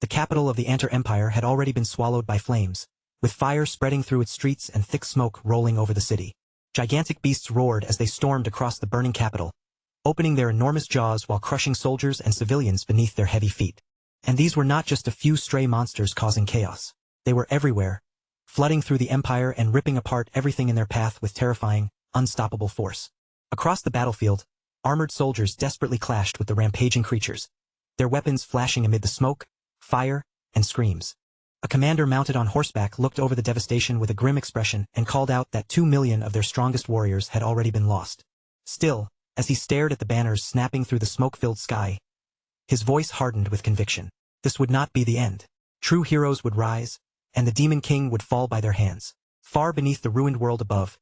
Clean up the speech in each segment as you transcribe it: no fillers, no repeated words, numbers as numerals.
The capital of the Antar Empire had already been swallowed by flames, with fire spreading through its streets and thick smoke rolling over the city. Gigantic beasts roared as they stormed across the burning capital, opening their enormous jaws while crushing soldiers and civilians beneath their heavy feet. And these were not just a few stray monsters causing chaos. They were everywhere, flooding through the empire and ripping apart everything in their path with terrifying, unstoppable force. Across the battlefield, armored soldiers desperately clashed with the rampaging creatures, their weapons flashing amid the smoke, fire, and screams. A commander mounted on horseback looked over the devastation with a grim expression and called out that 2 million of their strongest warriors had already been lost. Still, as he stared at the banners snapping through the smoke-filled sky, his voice hardened with conviction. This would not be the end. True heroes would rise, and the Demon King would fall by their hands. Far beneath the ruined world above,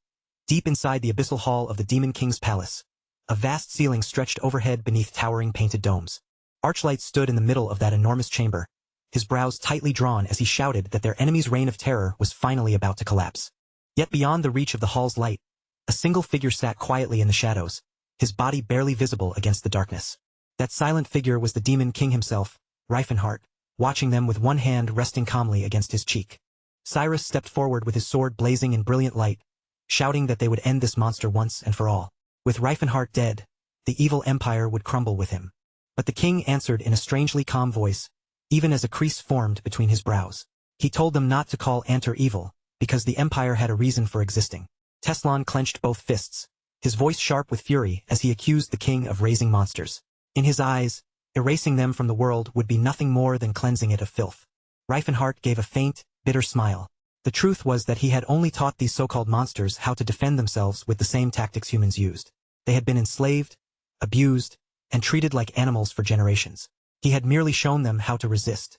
deep inside the abyssal hall of the Demon King's palace, a vast ceiling stretched overhead beneath towering painted domes. Archlight stood in the middle of that enormous chamber, his brows tightly drawn as he shouted that their enemy's reign of terror was finally about to collapse. Yet beyond the reach of the hall's light, a single figure sat quietly in the shadows, his body barely visible against the darkness. That silent figure was the Demon King himself, Reifenhart, watching them with one hand resting calmly against his cheek. Cyrus stepped forward with his sword blazing in brilliant light, shouting that they would end this monster once and for all. With Reifenhart dead, the evil empire would crumble with him. But the king answered in a strangely calm voice, even as a crease formed between his brows. He told them not to call Antar evil, because the empire had a reason for existing. Teslan clenched both fists, his voice sharp with fury as he accused the king of raising monsters. In his eyes, erasing them from the world would be nothing more than cleansing it of filth. Reifenhart gave a faint, bitter smile. The truth was that he had only taught these so-called monsters how to defend themselves with the same tactics humans used. They had been enslaved, abused, and treated like animals for generations. He had merely shown them how to resist.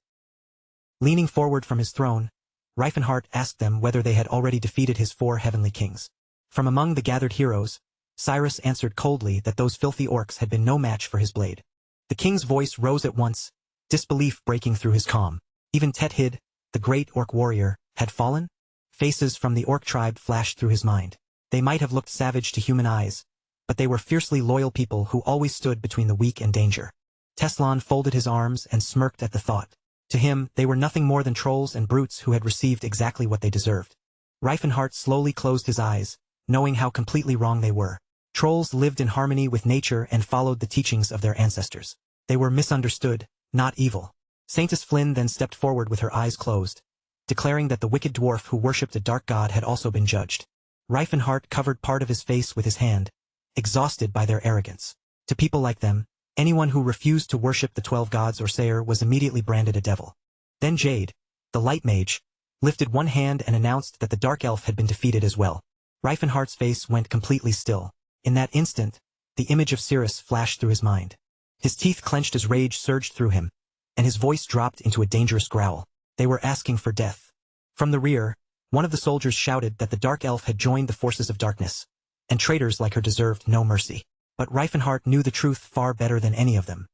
Leaning forward from his throne, Reifenhart asked them whether they had already defeated his 4 heavenly kings. From among the gathered heroes, Cyrus answered coldly that those filthy orcs had been no match for his blade. The king's voice rose at once, disbelief breaking through his calm. Even Tethid, the great orc warrior, had fallen? Faces from the orc tribe flashed through his mind. They might have looked savage to human eyes, but they were fiercely loyal people who always stood between the weak and danger. Teslan folded his arms and smirked at the thought. To him, they were nothing more than trolls and brutes who had received exactly what they deserved. Reifenhart slowly closed his eyes, knowing how completely wrong they were. Trolls lived in harmony with nature and followed the teachings of their ancestors. They were misunderstood, not evil. Saintess Flynn then stepped forward with her eyes closed, declaring that the wicked dwarf who worshipped a dark god had also been judged. Reifenhart covered part of his face with his hand, exhausted by their arrogance. To people like them, anyone who refused to worship the 12 gods or Sayer was immediately branded a devil. Then Jade, the light mage, lifted one hand and announced that the dark elf had been defeated as well. Reifenhart's face went completely still. In that instant, the image of Cirrus flashed through his mind. His teeth clenched as rage surged through him, and his voice dropped into a dangerous growl. They were asking for death. From the rear, one of the soldiers shouted that the dark elf had joined the forces of darkness, and traitors like her deserved no mercy. But Reifenhart knew the truth far better than any of them.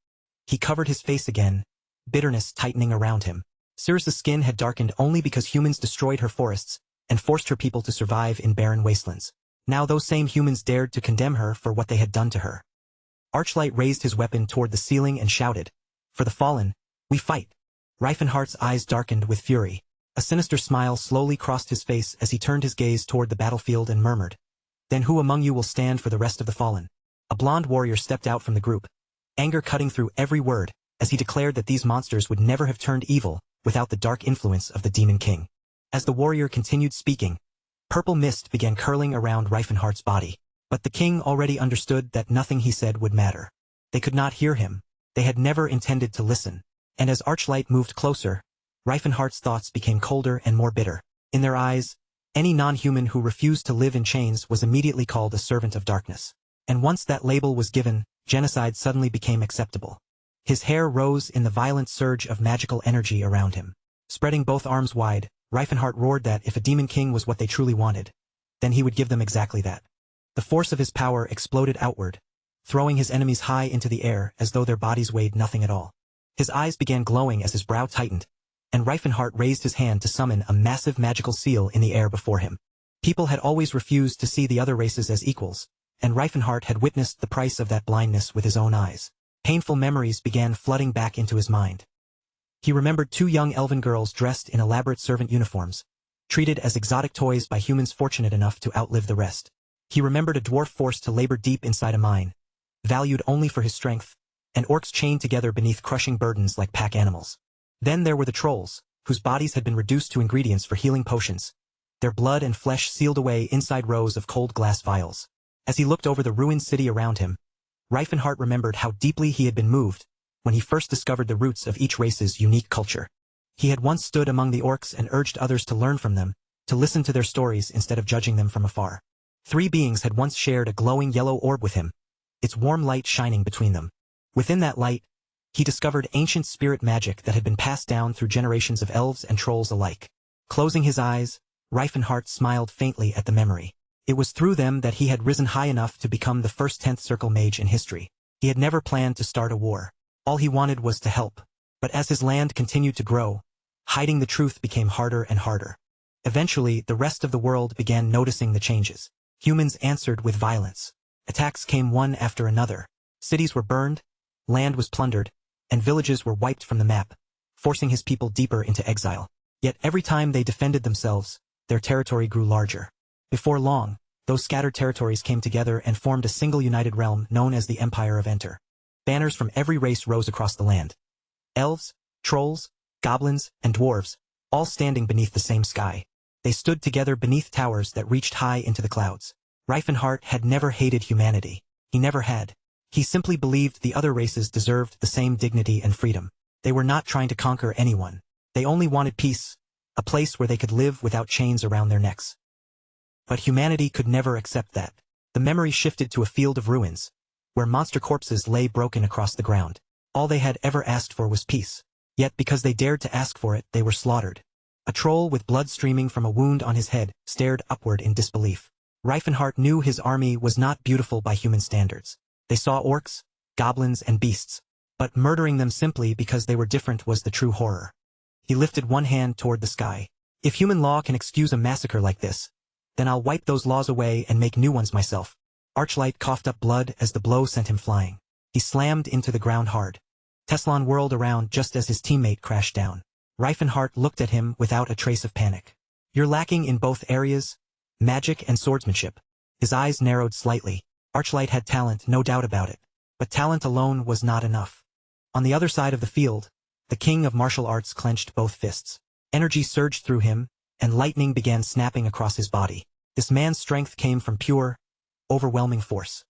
He covered his face again, bitterness tightening around him. Cirrus's skin had darkened only because humans destroyed her forests and forced her people to survive in barren wastelands. Now those same humans dared to condemn her for what they had done to her. Archlight raised his weapon toward the ceiling and shouted, "For the fallen, we fight." Reifenhart's eyes darkened with fury. A sinister smile slowly crossed his face as he turned his gaze toward the battlefield and murmured, "Then who among you will stand for the rest of the fallen?" A blonde warrior stepped out from the group, anger cutting through every word, as he declared that these monsters would never have turned evil without the dark influence of the Demon King. As the warrior continued speaking, purple mist began curling around Reifenhart's body. But the king already understood that nothing he said would matter. They could not hear him. They had never intended to listen. And as Archlight moved closer, Reifenhart's thoughts became colder and more bitter. In their eyes, any non-human who refused to live in chains was immediately called a servant of darkness. And once that label was given, genocide suddenly became acceptable. His hair rose in the violent surge of magical energy around him. Spreading both arms wide, Reifenhart roared that if a Demon King was what they truly wanted, then he would give them exactly that. The force of his power exploded outward, throwing his enemies high into the air as though their bodies weighed nothing at all. His eyes began glowing as his brow tightened, and Reifenhart raised his hand to summon a massive magical seal in the air before him. People had always refused to see the other races as equals, and Reifenhart had witnessed the price of that blindness with his own eyes. Painful memories began flooding back into his mind. He remembered two young elven girls dressed in elaborate servant uniforms, treated as exotic toys by humans fortunate enough to outlive the rest. He remembered a dwarf forced to labor deep inside a mine, valued only for his strength, and orcs chained together beneath crushing burdens like pack animals. Then there were the trolls, whose bodies had been reduced to ingredients for healing potions, their blood and flesh sealed away inside rows of cold glass vials. As he looked over the ruined city around him, Reifenhart remembered how deeply he had been moved when he first discovered the roots of each race's unique culture. He had once stood among the orcs and urged others to learn from them, to listen to their stories instead of judging them from afar. Three beings had once shared a glowing yellow orb with him, its warm light shining between them. Within that light, he discovered ancient spirit magic that had been passed down through generations of elves and trolls alike. Closing his eyes, Reifenhart smiled faintly at the memory. It was through them that he had risen high enough to become the first 10th Circle mage in history. He had never planned to start a war. All he wanted was to help. But as his land continued to grow, hiding the truth became harder and harder. Eventually, the rest of the world began noticing the changes. Humans answered with violence. Attacks came one after another. Cities were burned, land was plundered, and villages were wiped from the map, forcing his people deeper into exile. Yet every time they defended themselves, their territory grew larger. Before long, those scattered territories came together and formed a single united realm known as the Empire of Enter. Banners from every race rose across the land. Elves, trolls, goblins, and dwarves, all standing beneath the same sky. They stood together beneath towers that reached high into the clouds. Reifenhart had never hated humanity. He never had. He simply believed the other races deserved the same dignity and freedom. They were not trying to conquer anyone. They only wanted peace, a place where they could live without chains around their necks. But humanity could never accept that. The memory shifted to a field of ruins, where monster corpses lay broken across the ground. All they had ever asked for was peace. Yet because they dared to ask for it, they were slaughtered. A troll with blood streaming from a wound on his head stared upward in disbelief. Reifenhart knew his army was not beautiful by human standards. They saw orcs, goblins, and beasts, but murdering them simply because they were different was the true horror. He lifted one hand toward the sky. If human law can excuse a massacre like this, then I'll wipe those laws away and make new ones myself. Archlight coughed up blood as the blow sent him flying. He slammed into the ground hard. Teslan whirled around just as his teammate crashed down. Reifenhart looked at him without a trace of panic. You're lacking in both areas, magic and swordsmanship. His eyes narrowed slightly. Archlight had talent, no doubt about it. But talent alone was not enough. On the other side of the field, the king of martial arts clenched both fists. Energy surged through him, and lightning began snapping across his body. This man's strength came from pure, overwhelming force.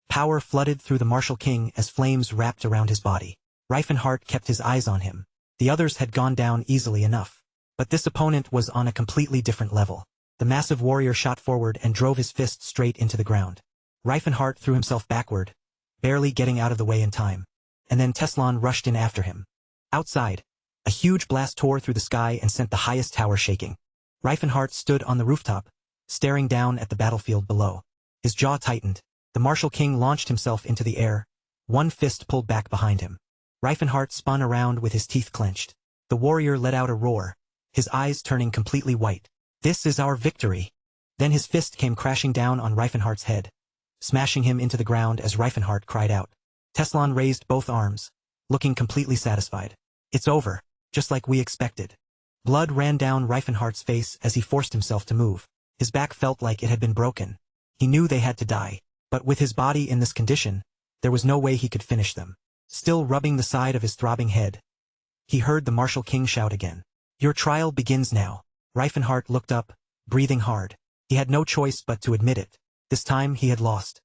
Power flooded through the martial king as flames wrapped around his body. Reifenhart kept his eyes on him. The others had gone down easily enough. But this opponent was on a completely different level. The massive warrior shot forward and drove his fist straight into the ground. Reifenhart threw himself backward, barely getting out of the way in time. And then Teslan rushed in after him. Outside, a huge blast tore through the sky and sent the highest tower shaking. Reifenhart stood on the rooftop, staring down at the battlefield below. His jaw tightened. The martial king launched himself into the air, one fist pulled back behind him. Reifenhart spun around with his teeth clenched. The warrior let out a roar, his eyes turning completely white. This is our victory. Then his fist came crashing down on Reifenhart's head, smashing him into the ground as Reifenhart cried out. Teslan raised both arms, looking completely satisfied. It's over, just like we expected. Blood ran down Reifenhart's face as he forced himself to move. His back felt like it had been broken. He knew they had to die. But with his body in this condition, there was no way he could finish them. Still rubbing the side of his throbbing head, he heard the martial king shout again. Your trial begins now. Reifenhart looked up, breathing hard. He had no choice but to admit it. This time he had lost.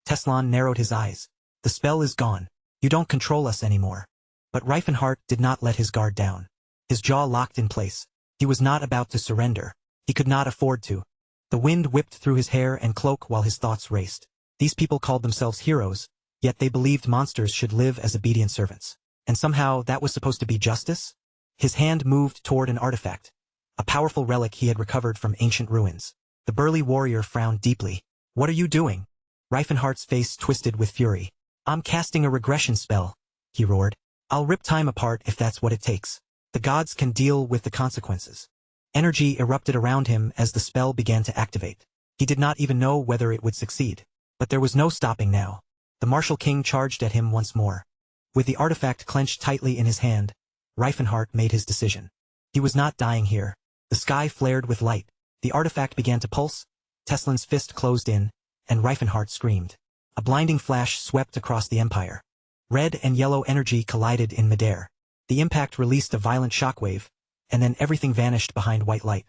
Teslan narrowed his eyes. The spell is gone. You don't control us anymore. But Reifenhart did not let his guard down. His jaw locked in place. He was not about to surrender. He could not afford to. The wind whipped through his hair and cloak while his thoughts raced. These people called themselves heroes, yet they believed monsters should live as obedient servants. And somehow that was supposed to be justice? His hand moved toward an artifact, a powerful relic he had recovered from ancient ruins. The burly warrior frowned deeply. What are you doing? Reifenhart's face twisted with fury. I'm casting a regression spell, he roared. I'll rip time apart if that's what it takes. The gods can deal with the consequences. Energy erupted around him as the spell began to activate. He did not even know whether it would succeed. But there was no stopping now. The martial king charged at him once more. With the artifact clenched tightly in his hand, Reifenhart made his decision. He was not dying here. The sky flared with light. The artifact began to pulse, Teslin's fist closed in, and Reifenhart screamed. A blinding flash swept across the empire. Red and yellow energy collided in midair. The impact released a violent shockwave, and then everything vanished behind white light.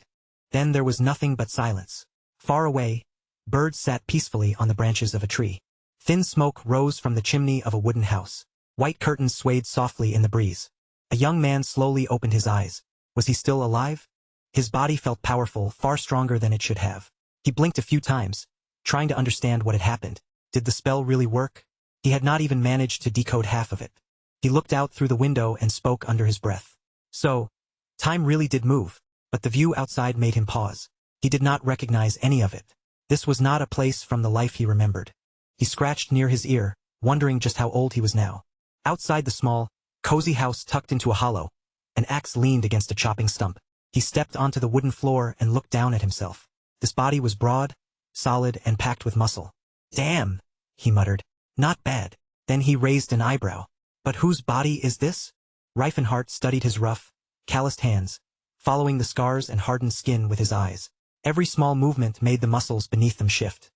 Then there was nothing but silence. Far away, birds sat peacefully on the branches of a tree. Thin smoke rose from the chimney of a wooden house. White curtains swayed softly in the breeze. A young man slowly opened his eyes. Was he still alive? His body felt powerful, far stronger than it should have. He blinked a few times, trying to understand what had happened. Did the spell really work? He had not even managed to decode half of it. He looked out through the window and spoke under his breath. So, time really did move, but the view outside made him pause. He did not recognize any of it. This was not a place from the life he remembered. He scratched near his ear, wondering just how old he was now. Outside the small, cozy house tucked into a hollow, an axe leaned against a chopping stump. He stepped onto the wooden floor and looked down at himself. This body was broad, solid, and packed with muscle. Damn, he muttered. Not bad. Then he raised an eyebrow. But whose body is this? Reifenhart studied his rough, calloused hands, following the scars and hardened skin with his eyes. Every small movement made the muscles beneath them shift.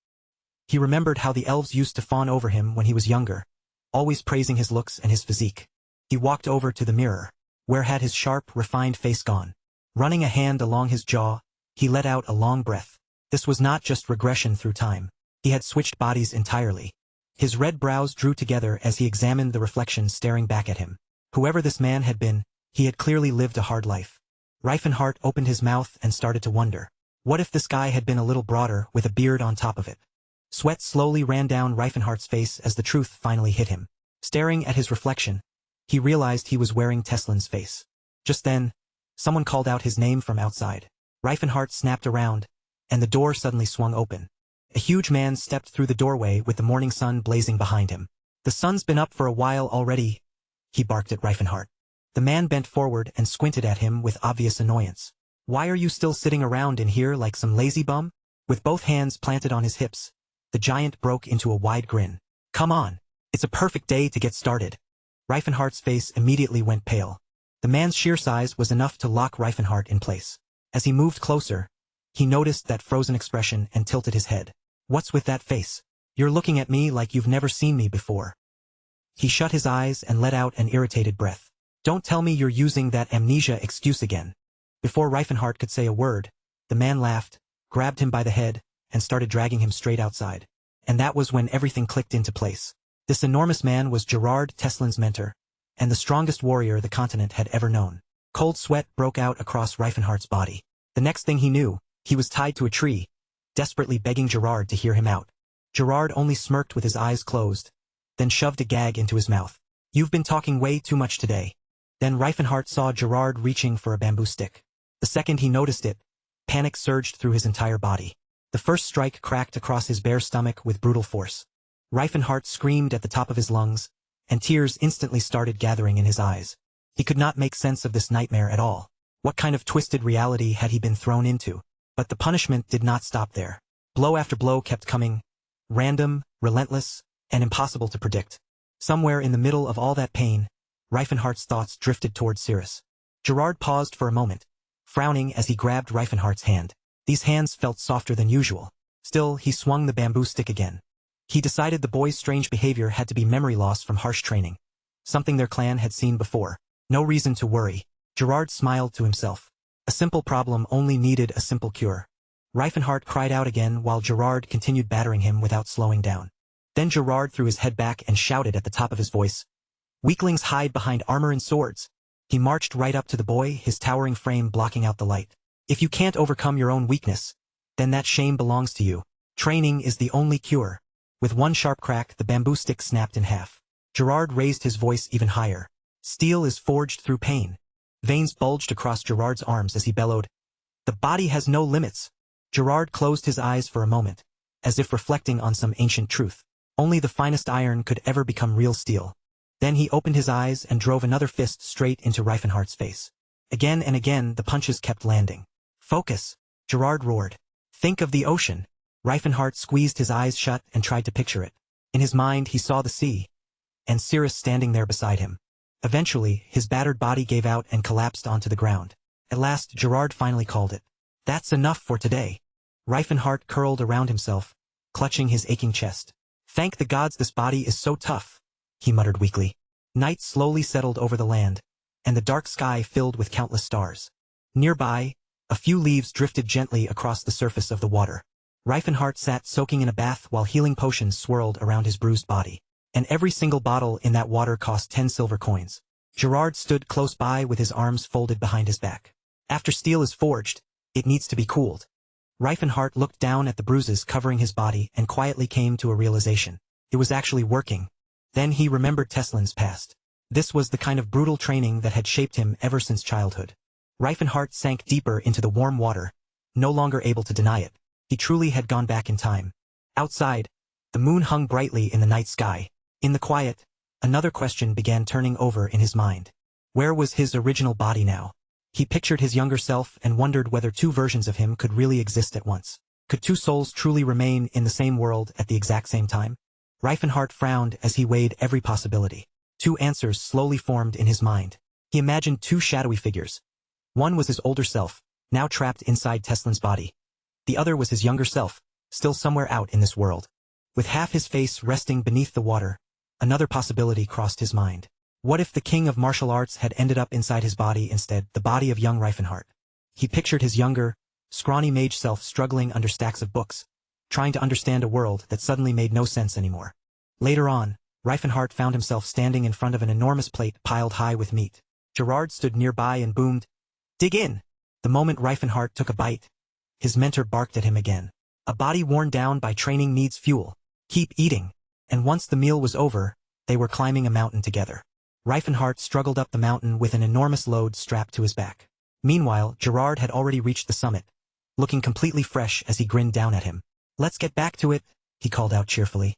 He remembered how the elves used to fawn over him when he was younger, always praising his looks and his physique. He walked over to the mirror. Where had his sharp, refined face gone? Running a hand along his jaw, he let out a long breath. This was not just regression through time. He had switched bodies entirely. His red brows drew together as he examined the reflection staring back at him. Whoever this man had been, he had clearly lived a hard life. Reifenhart opened his mouth and started to wonder. What if this guy had been a little broader, with a beard on top of it? Sweat slowly ran down Reifenhart's face as the truth finally hit him. Staring at his reflection, he realized he was wearing Teslin's face. Just then, someone called out his name from outside. Reifenhart snapped around, and the door suddenly swung open. A huge man stepped through the doorway with the morning sun blazing behind him. The sun's been up for a while already, he barked at Reifenhart. The man bent forward and squinted at him with obvious annoyance. Why are you still sitting around in here like some lazy bum? With both hands planted on his hips, the giant broke into a wide grin. Come on, it's a perfect day to get started. Reifenhart's face immediately went pale. The man's sheer size was enough to lock Reifenhart in place. As he moved closer, he noticed that frozen expression and tilted his head. What's with that face? You're looking at me like you've never seen me before. He shut his eyes and let out an irritated breath. Don't tell me you're using that amnesia excuse again. Before Reifenhart could say a word, the man laughed, grabbed him by the head, and started dragging him straight outside. And that was when everything clicked into place. This enormous man was Gerard Teslin's mentor, and the strongest warrior the continent had ever known. Cold sweat broke out across Reifenhart's body. The next thing he knew, he was tied to a tree, desperately begging Gerard to hear him out. Gerard only smirked with his eyes closed, then shoved a gag into his mouth. You've been talking way too much today. Then Reifenhart saw Gerard reaching for a bamboo stick. The second he noticed it, panic surged through his entire body. The first strike cracked across his bare stomach with brutal force. Reifenhart screamed at the top of his lungs, and tears instantly started gathering in his eyes. He could not make sense of this nightmare at all. What kind of twisted reality had he been thrown into? But the punishment did not stop there. Blow after blow kept coming, random, relentless, and impossible to predict. Somewhere in the middle of all that pain, Reifenhart's thoughts drifted toward Cirrus. Gerard paused for a moment, frowning as he grabbed Reifenhart's hand. These hands felt softer than usual. Still, he swung the bamboo stick again. He decided the boy's strange behavior had to be memory loss from harsh training. Something their clan had seen before. No reason to worry. Gerard smiled to himself. A simple problem only needed a simple cure. Reifenhart cried out again while Gerard continued battering him without slowing down. Then Gerard threw his head back and shouted at the top of his voice. Weaklings hide behind armor and swords. He marched right up to the boy, his towering frame blocking out the light. If you can't overcome your own weakness, then that shame belongs to you. Training is the only cure. With one sharp crack, the bamboo stick snapped in half. Gerard raised his voice even higher. Steel is forged through pain. Veins bulged across Gerard's arms as he bellowed. The body has no limits. Gerard closed his eyes for a moment, as if reflecting on some ancient truth. Only the finest iron could ever become real steel. Then he opened his eyes and drove another fist straight into Reifenhart's face. Again and again the punches kept landing. Focus, Gerard roared. Think of the ocean. Reifenhart squeezed his eyes shut and tried to picture it. In his mind he saw the sea, and Cirrus standing there beside him. Eventually, his battered body gave out and collapsed onto the ground. At last, Gerard finally called it. That's enough for today. Reifenhart curled around himself, clutching his aching chest. Thank the gods this body is so tough, he muttered weakly. Night slowly settled over the land, and the dark sky filled with countless stars. Nearby, a few leaves drifted gently across the surface of the water. Reifenhart sat soaking in a bath while healing potions swirled around his bruised body. And every single bottle in that water cost 10 silver coins. Gerard stood close by with his arms folded behind his back. After steel is forged, it needs to be cooled. Reifenhart looked down at the bruises covering his body and quietly came to a realization. It was actually working. Then he remembered Teslin's past. This was the kind of brutal training that had shaped him ever since childhood. Reifenhart sank deeper into the warm water, no longer able to deny it. He truly had gone back in time. Outside, the moon hung brightly in the night sky. In the quiet, another question began turning over in his mind. Where was his original body now? He pictured his younger self and wondered whether two versions of him could really exist at once. Could two souls truly remain in the same world at the exact same time? Reifenhart frowned as he weighed every possibility. Two answers slowly formed in his mind. He imagined two shadowy figures. One was his older self, now trapped inside Teslin's body. The other was his younger self, still somewhere out in this world. With half his face resting beneath the water, another possibility crossed his mind. What if the king of martial arts had ended up inside his body instead, the body of young Reifenhart? He pictured his younger, scrawny mage self struggling under stacks of books, trying to understand a world that suddenly made no sense anymore. Later on, Reifenhart found himself standing in front of an enormous plate piled high with meat. Gerard stood nearby and boomed, "Dig in!" The moment Reifenhart took a bite, his mentor barked at him again. A body worn down by training needs fuel. Keep eating. And once the meal was over, they were climbing a mountain together. Reifenhart struggled up the mountain with an enormous load strapped to his back. Meanwhile, Gerard had already reached the summit, looking completely fresh as he grinned down at him. "Let's get back to it," he called out cheerfully.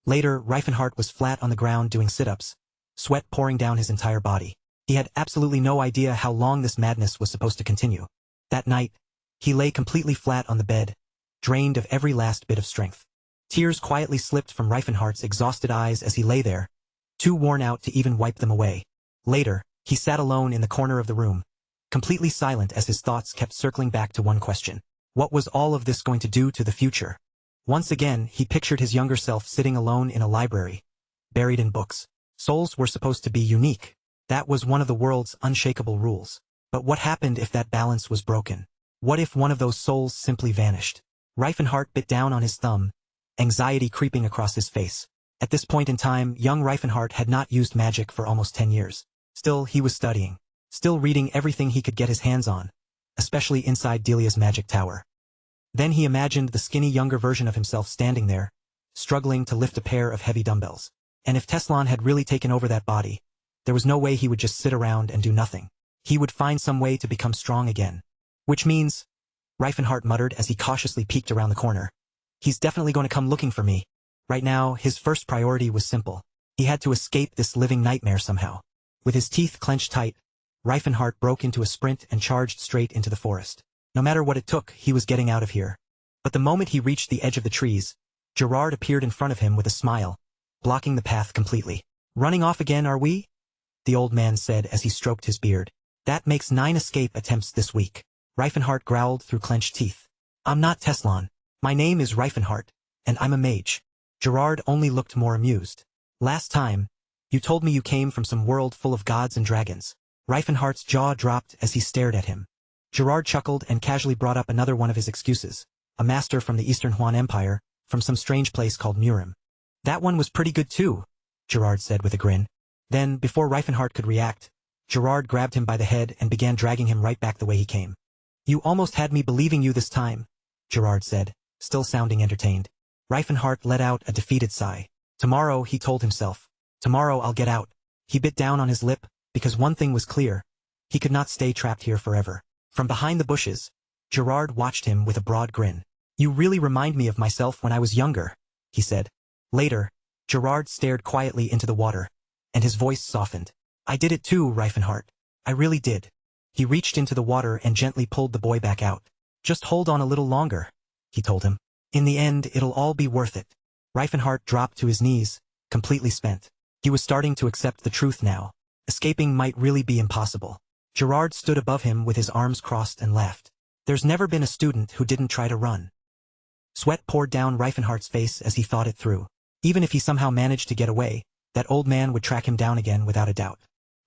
Later, Reifenhart was flat on the ground doing sit-ups, sweat pouring down his entire body. He had absolutely no idea how long this madness was supposed to continue. That night, he lay completely flat on the bed, drained of every last bit of strength. Tears quietly slipped from Reifenhart's exhausted eyes as he lay there, too worn out to even wipe them away. Later, he sat alone in the corner of the room, completely silent as his thoughts kept circling back to one question. What was all of this going to do to the future? Once again, he pictured his younger self sitting alone in a library, buried in books. Souls were supposed to be unique. That was one of the world's unshakable rules. But what happened if that balance was broken? What if one of those souls simply vanished? Reifenhart bit down on his thumb, anxiety creeping across his face. At this point in time, young Reifenhart had not used magic for almost 10 years. Still, he was studying. Still reading everything he could get his hands on, especially inside Delia's magic tower. Then he imagined the skinny younger version of himself standing there, struggling to lift a pair of heavy dumbbells. And if Teslan had really taken over that body, there was no way he would just sit around and do nothing. He would find some way to become strong again. Which means, Reifenhart muttered as he cautiously peeked around the corner, he's definitely going to come looking for me. Right now, his first priority was simple. He had to escape this living nightmare somehow. With his teeth clenched tight, Reifenhart broke into a sprint and charged straight into the forest. No matter what it took, he was getting out of here. But the moment he reached the edge of the trees, Gerard appeared in front of him with a smile, blocking the path completely. "Running off again, are we?" the old man said as he stroked his beard. "That makes 9 escape attempts this week." Reifenhart growled through clenched teeth. "I'm not Teslan. My name is Reifenhart, and I'm a mage." Gerard only looked more amused. "Last time, you told me you came from some world full of gods and dragons." Reifenhart's jaw dropped as he stared at him. Gerard chuckled and casually brought up another one of his excuses. A master from the Eastern Huan Empire, from some strange place called Murim. "That one was pretty good too," Gerard said with a grin. Then, before Reifenhart could react, Gerard grabbed him by the head and began dragging him right back the way he came. "You almost had me believing you this time," Gerard said, still sounding entertained. Reifenhart let out a defeated sigh. "Tomorrow," he told himself. "Tomorrow I'll get out." He bit down on his lip, because one thing was clear. He could not stay trapped here forever. From behind the bushes, Gerard watched him with a broad grin. "You really remind me of myself when I was younger," he said. Later, Gerard stared quietly into the water, and his voice softened. "I did it too, Reifenhart. I really did." He reached into the water and gently pulled the boy back out. "Just hold on a little longer," he told him. "In the end, it'll all be worth it." Reifenhart dropped to his knees, completely spent. He was starting to accept the truth now. Escaping might really be impossible. Gerard stood above him with his arms crossed and laughed. There's never been a student who didn't try to run. Sweat poured down Reifenhardt's face as he thought it through. Even if he somehow managed to get away, that old man would track him down again without a doubt.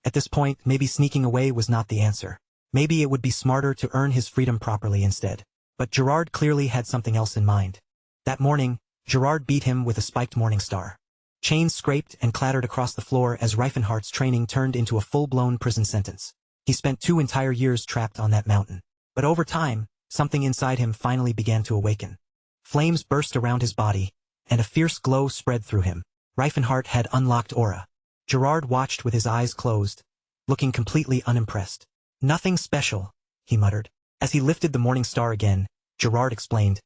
At this point, maybe sneaking away was not the answer. Maybe it would be smarter to earn his freedom properly instead. But Gerard clearly had something else in mind. That morning, Gerard beat him with a spiked morning star. Chains scraped and clattered across the floor as Reifenhardt's training turned into a full-blown prison sentence. He spent 2 entire years trapped on that mountain. But over time, something inside him finally began to awaken. Flames burst around his body, and a fierce glow spread through him. Reifenhardt had unlocked aura. Gerard watched with his eyes closed, looking completely unimpressed. Nothing special, he muttered. As he lifted the morning star again, Gerard explained,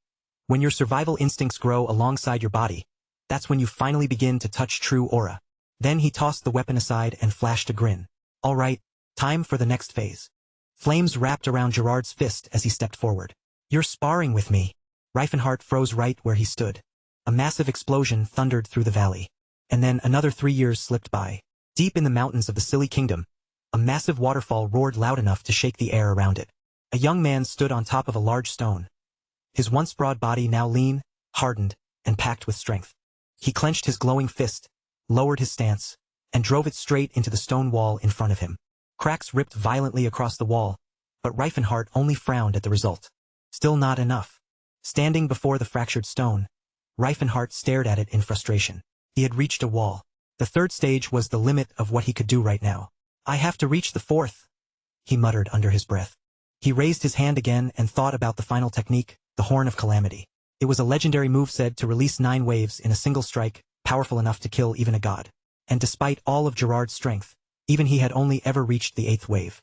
when your survival instincts grow alongside your body, that's when you finally begin to touch true aura. Then he tossed the weapon aside and flashed a grin. All right, time for the next phase. Flames wrapped around Gerard's fist as he stepped forward. You're sparring with me. Reifenhardt froze right where he stood. A massive explosion thundered through the valley. And then another 3 years slipped by. Deep in the mountains of the Silly Kingdom, a massive waterfall roared loud enough to shake the air around it. A young man stood on top of a large stone. His once broad body now lean, hardened, and packed with strength. He clenched his glowing fist, lowered his stance, and drove it straight into the stone wall in front of him. Cracks ripped violently across the wall, but Reifenhardt only frowned at the result. Still not enough. Standing before the fractured stone, Reifenhardt stared at it in frustration. He had reached a wall. The 3rd stage was the limit of what he could do right now. I have to reach the 4th, he muttered under his breath. He raised his hand again and thought about the final technique, the Horn of Calamity. It was a legendary move said to release 9 waves in a single strike, powerful enough to kill even a god. And despite all of Gerard's strength, even he had only ever reached the 8th wave.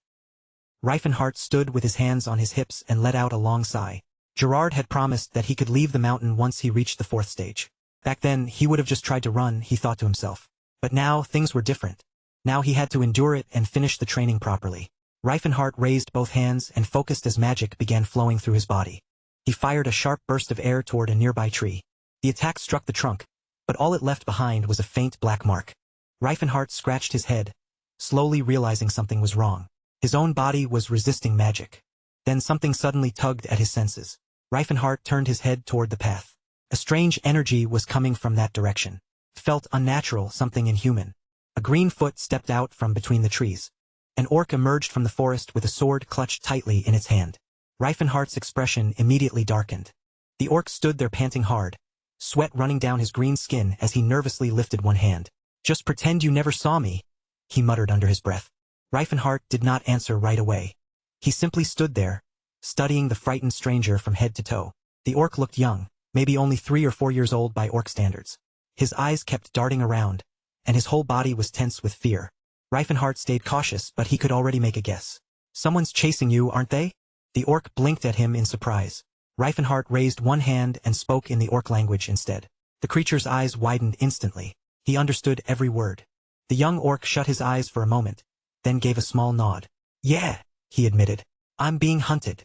Reifenhardt stood with his hands on his hips and let out a long sigh. Gerard had promised that he could leave the mountain once he reached the 4th stage. Back then, he would have just tried to run, he thought to himself. But now, things were different. Now he had to endure it and finish the training properly. Reifenhardt raised both hands and focused as magic began flowing through his body. He fired a sharp burst of air toward a nearby tree. The attack struck the trunk, but all it left behind was a faint black mark. Reifenhardt scratched his head, slowly realizing something was wrong. His own body was resisting magic. Then something suddenly tugged at his senses. Reifenhardt turned his head toward the path. A strange energy was coming from that direction. It felt unnatural, something inhuman. A green foot stepped out from between the trees. An orc emerged from the forest with a sword clutched tightly in its hand. Reifenhardt's expression immediately darkened. The orc stood there panting hard, sweat running down his green skin as he nervously lifted one hand. Just pretend you never saw me, he muttered under his breath. Reifenhardt did not answer right away. He simply stood there, studying the frightened stranger from head to toe. The orc looked young, maybe only 3 or 4 years old by orc standards. His eyes kept darting around, and his whole body was tense with fear. Reifenhardt stayed cautious, but he could already make a guess. Someone's chasing you, aren't they? The orc blinked at him in surprise. Reifenhardt raised one hand and spoke in the orc language instead. The creature's eyes widened instantly. He understood every word. The young orc shut his eyes for a moment, then gave a small nod. Yeah, he admitted. I'm being hunted.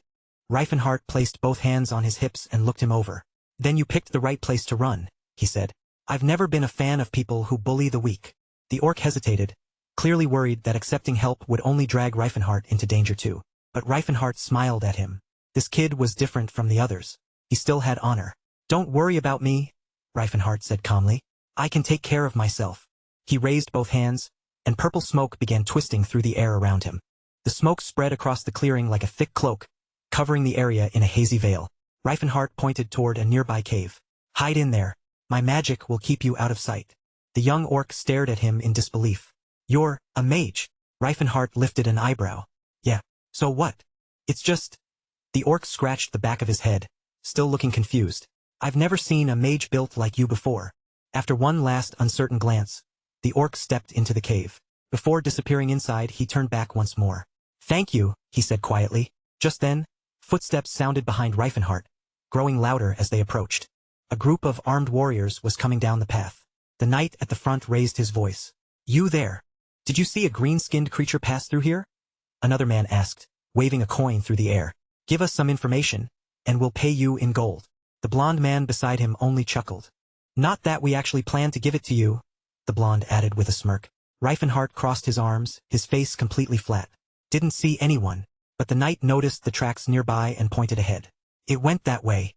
Reifenhardt placed both hands on his hips and looked him over. Then you picked the right place to run, he said. I've never been a fan of people who bully the weak. The orc hesitated, clearly worried that accepting help would only drag Reifenhardt into danger too. But Reifenhardt smiled at him. This kid was different from the others. He still had honor. Don't worry about me, Reifenhardt said calmly. I can take care of myself. He raised both hands, and purple smoke began twisting through the air around him. The smoke spread across the clearing like a thick cloak, covering the area in a hazy veil. Reifenhardt pointed toward a nearby cave. Hide in there. My magic will keep you out of sight. The young orc stared at him in disbelief. You're a mage. Reifenhardt lifted an eyebrow. Yeah, so what? It's just... The orc scratched the back of his head, still looking confused. I've never seen a mage built like you before. After one last uncertain glance, the orc stepped into the cave. Before disappearing inside, he turned back once more. Thank you, he said quietly. Just then, footsteps sounded behind Reifenhardt, growing louder as they approached. A group of armed warriors was coming down the path. The knight at the front raised his voice. You there? Did you see a green-skinned creature pass through here? Another man asked, waving a coin through the air. Give us some information, and we'll pay you in gold. The blonde man beside him only chuckled. Not that we actually plan to give it to you, the blonde added with a smirk. Reifenhart crossed his arms, his face completely flat. Didn't see anyone, but the knight noticed the tracks nearby and pointed ahead. It went that way.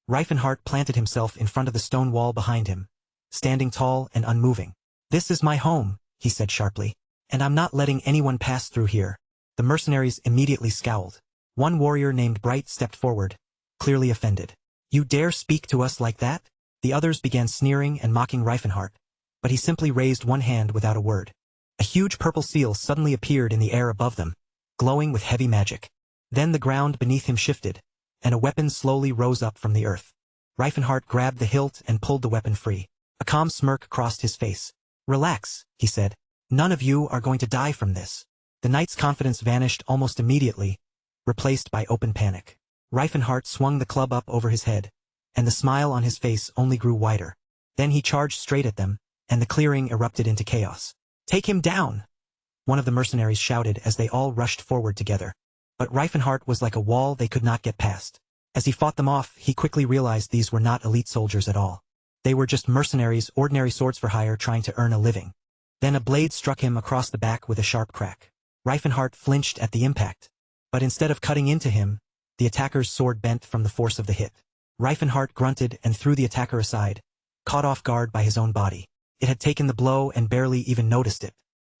Reifenhart planted himself in front of the stone wall behind him, standing tall and unmoving. This is my home, he said sharply, and I'm not letting anyone pass through here. The mercenaries immediately scowled. One warrior named Bright stepped forward, clearly offended. You dare speak to us like that? The others began sneering and mocking Reifenhart, but he simply raised one hand without a word. A huge purple seal suddenly appeared in the air above them, glowing with heavy magic. Then the ground beneath him shifted, and a weapon slowly rose up from the earth. Reifenhart grabbed the hilt and pulled the weapon free. A calm smirk crossed his face. Relax, he said. None of you are going to die from this. The knight's confidence vanished almost immediately, replaced by open panic. Reifenhart swung the club up over his head, and the smile on his face only grew wider. Then he charged straight at them, and the clearing erupted into chaos. Take him down! One of the mercenaries shouted as they all rushed forward together. But Reifenhart was like a wall they could not get past. As he fought them off, he quickly realized these were not elite soldiers at all. They were just mercenaries, ordinary swords for hire trying to earn a living. Then a blade struck him across the back with a sharp crack. Reifenhart flinched at the impact. But instead of cutting into him, the attacker's sword bent from the force of the hit. Reifenhart grunted and threw the attacker aside, caught off guard by his own body. It had taken the blow and barely even noticed it.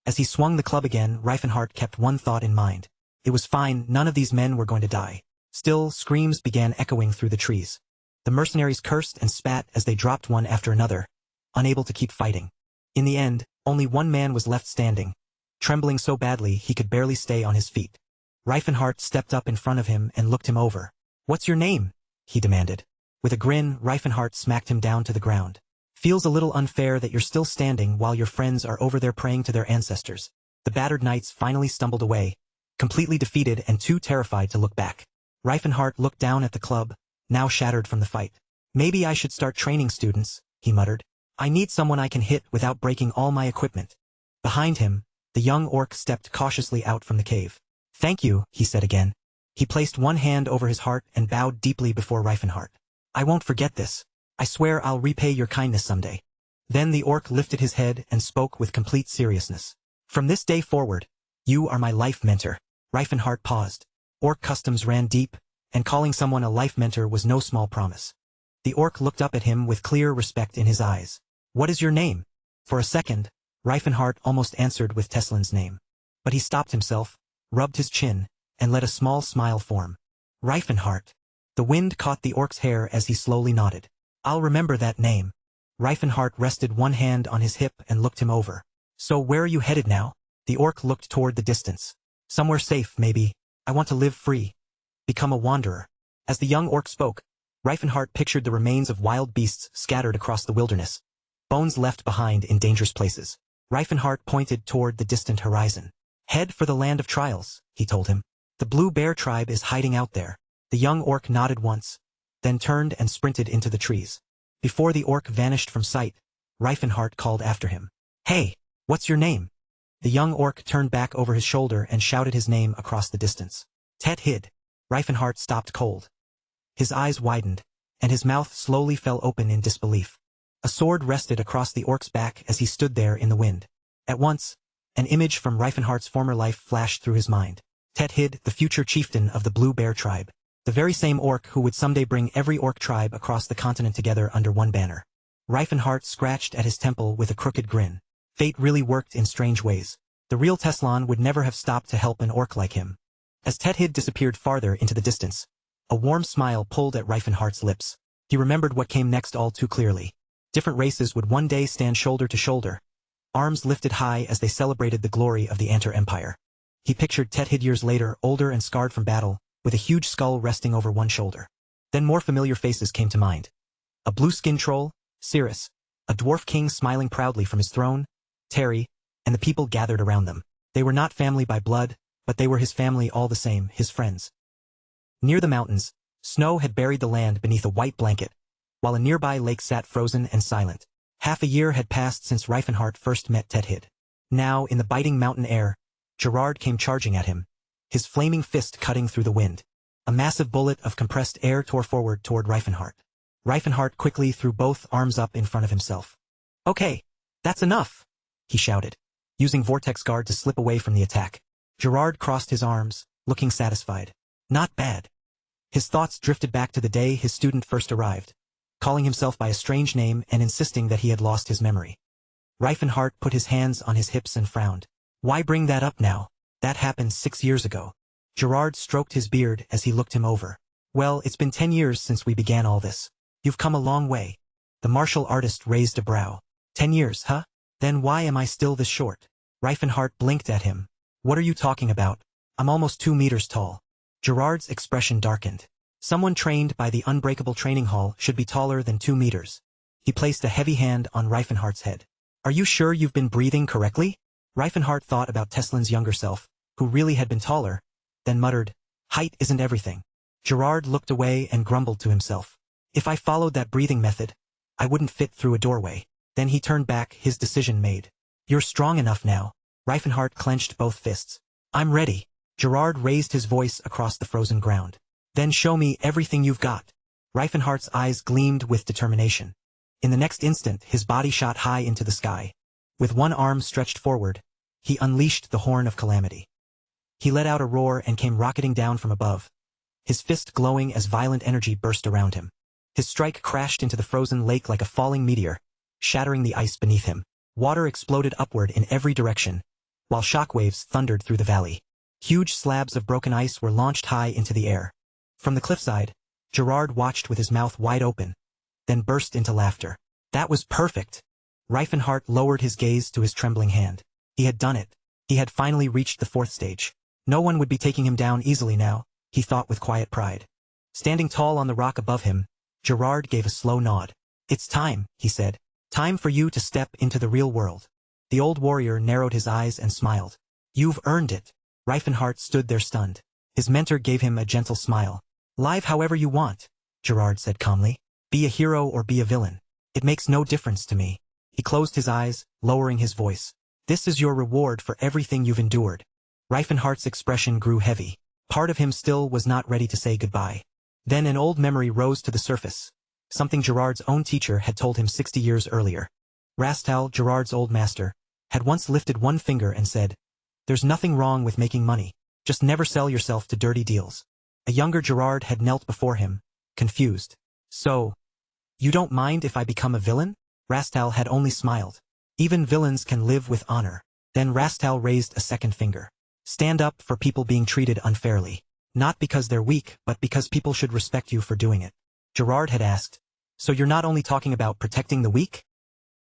As he swung the club again, Reifenhart kept one thought in mind. It was fine, none of these men were going to die. Still, screams began echoing through the trees. The mercenaries cursed and spat as they dropped one after another, unable to keep fighting. In the end, only one man was left standing, trembling so badly he could barely stay on his feet. Reifenhart stepped up in front of him and looked him over. What's your name? He demanded. With a grin, Reifenhart smacked him down to the ground. Feels a little unfair that you're still standing while your friends are over there praying to their ancestors. The battered knights finally stumbled away, completely defeated and too terrified to look back. Reifenhart looked down at the club, now shattered from the fight. Maybe I should start training students, he muttered. I need someone I can hit without breaking all my equipment. Behind him, the young orc stepped cautiously out from the cave. Thank you, he said again. He placed one hand over his heart and bowed deeply before Reifenhart. I won't forget this. I swear I'll repay your kindness someday. Then the orc lifted his head and spoke with complete seriousness. From this day forward, you are my life mentor. Reifenhart paused. Orc customs ran deep, and calling someone a life mentor was no small promise. The orc looked up at him with clear respect in his eyes. What is your name? For a second, Reifenhart almost answered with Teslin's name. But he stopped himself, rubbed his chin, and let a small smile form. Reifenhart. The wind caught the orc's hair as he slowly nodded. I'll remember that name. Reifenhart rested one hand on his hip and looked him over. So where are you headed now? The orc looked toward the distance. Somewhere safe, maybe. I want to live free. Become a wanderer. As the young orc spoke, Reifenhart pictured the remains of wild beasts scattered across the wilderness. Bones left behind in dangerous places. Reifenhart pointed toward the distant horizon. Head for the land of trials, he told him. The Blue Bear tribe is hiding out there. The young orc nodded once, then turned and sprinted into the trees. Before the orc vanished from sight, Reifenhart called after him. Hey, what's your name? The young orc turned back over his shoulder and shouted his name across the distance. Tet Hid. Reifenhart stopped cold. His eyes widened, and his mouth slowly fell open in disbelief. A sword rested across the orc's back as he stood there in the wind. At once, an image from Reifenhart's former life flashed through his mind. Tet Hid, the future chieftain of the Blue Bear tribe. The very same orc who would someday bring every orc tribe across the continent together under one banner. Reifenhart scratched at his temple with a crooked grin. Fate really worked in strange ways. The real Teslan would never have stopped to help an orc like him. As Tet Hid disappeared farther into the distance, a warm smile pulled at Reifenhart's lips. He remembered what came next all too clearly. Different races would one day stand shoulder to shoulder, arms lifted high as they celebrated the glory of the Antar Empire. He pictured Tet Hid years later, older and scarred from battle, with a huge skull resting over one shoulder. Then more familiar faces came to mind. A blue-skinned troll, Cirrus, a dwarf king smiling proudly from his throne, Terry, and the people gathered around them. They were not family by blood, but they were his family all the same, his friends. Near the mountains, snow had buried the land beneath a white blanket, while a nearby lake sat frozen and silent. Half a year had passed since Reifenhart first met Tet Hid. Now, in the biting mountain air, Gerard came charging at him, his flaming fist cutting through the wind. A massive bullet of compressed air tore forward toward Reifenhart. Reifenhart quickly threw both arms up in front of himself. Okay, that's enough, he shouted. using Vortex Guard to slip away from the attack. Gerard crossed his arms, looking satisfied. Not bad. His thoughts drifted back to the day his student first arrived, calling himself by a strange name and insisting that he had lost his memory. Reifenhart put his hands on his hips and frowned. Why bring that up now? That happened 6 years ago. Gerard stroked his beard as he looked him over. Well, it's been 10 years since we began all this. You've come a long way. The martial artist raised a brow. 10 years, huh? Then why am I still this short? Reifenhart blinked at him. What are you talking about? I'm almost 2 meters tall. Gerard's expression darkened. Someone trained by the Unbreakable Training Hall should be taller than 2 meters. He placed a heavy hand on Reifenhart's head. Are you sure you've been breathing correctly? Reifenhart thought about Teslin's younger self, who really had been taller, then muttered, height isn't everything. Gerard looked away and grumbled to himself. If I followed that breathing method, I wouldn't fit through a doorway. Then he turned back, his decision made. You're strong enough now. Reifenhart clenched both fists. I'm ready. Gerard raised his voice across the frozen ground. Then show me everything you've got. Reifenhart's eyes gleamed with determination. In the next instant, his body shot high into the sky. With one arm stretched forward, he unleashed the Horn of Calamity. He let out a roar and came rocketing down from above, his fist glowing as violent energy burst around him. His strike crashed into the frozen lake like a falling meteor, shattering the ice beneath him. Water exploded upward in every direction, while shockwaves thundered through the valley. Huge slabs of broken ice were launched high into the air. From the cliffside, Gerard watched with his mouth wide open, then burst into laughter. That was perfect. Reifenhart lowered his gaze to his trembling hand. He had done it. He had finally reached the 4th stage. No one would be taking him down easily now, he thought with quiet pride. Standing tall on the rock above him, Gerard gave a slow nod. It's time, he said. Time for you to step into the real world. The old warrior narrowed his eyes and smiled. You've earned it. Reifenhart stood there stunned. His mentor gave him a gentle smile. Live however you want, Gerard said calmly. Be a hero or be a villain. It makes no difference to me. He closed his eyes, lowering his voice. This is your reward for everything you've endured. Reifenhart's expression grew heavy. Part of him still was not ready to say goodbye. Then an old memory rose to the surface. Something Gerard's own teacher had told him 60 years earlier. Rastal, Gerard's old master, had once lifted one finger and said, There's nothing wrong with making money. Just never sell yourself to dirty deals. A younger Gerard had knelt before him, confused. So, you don't mind if I become a villain? Rastal had only smiled. Even villains can live with honor. Then Rastal raised a second finger. Stand up for people being treated unfairly. Not because they're weak, but because people should respect you for doing it. Gerard had asked, So you're not only talking about protecting the weak?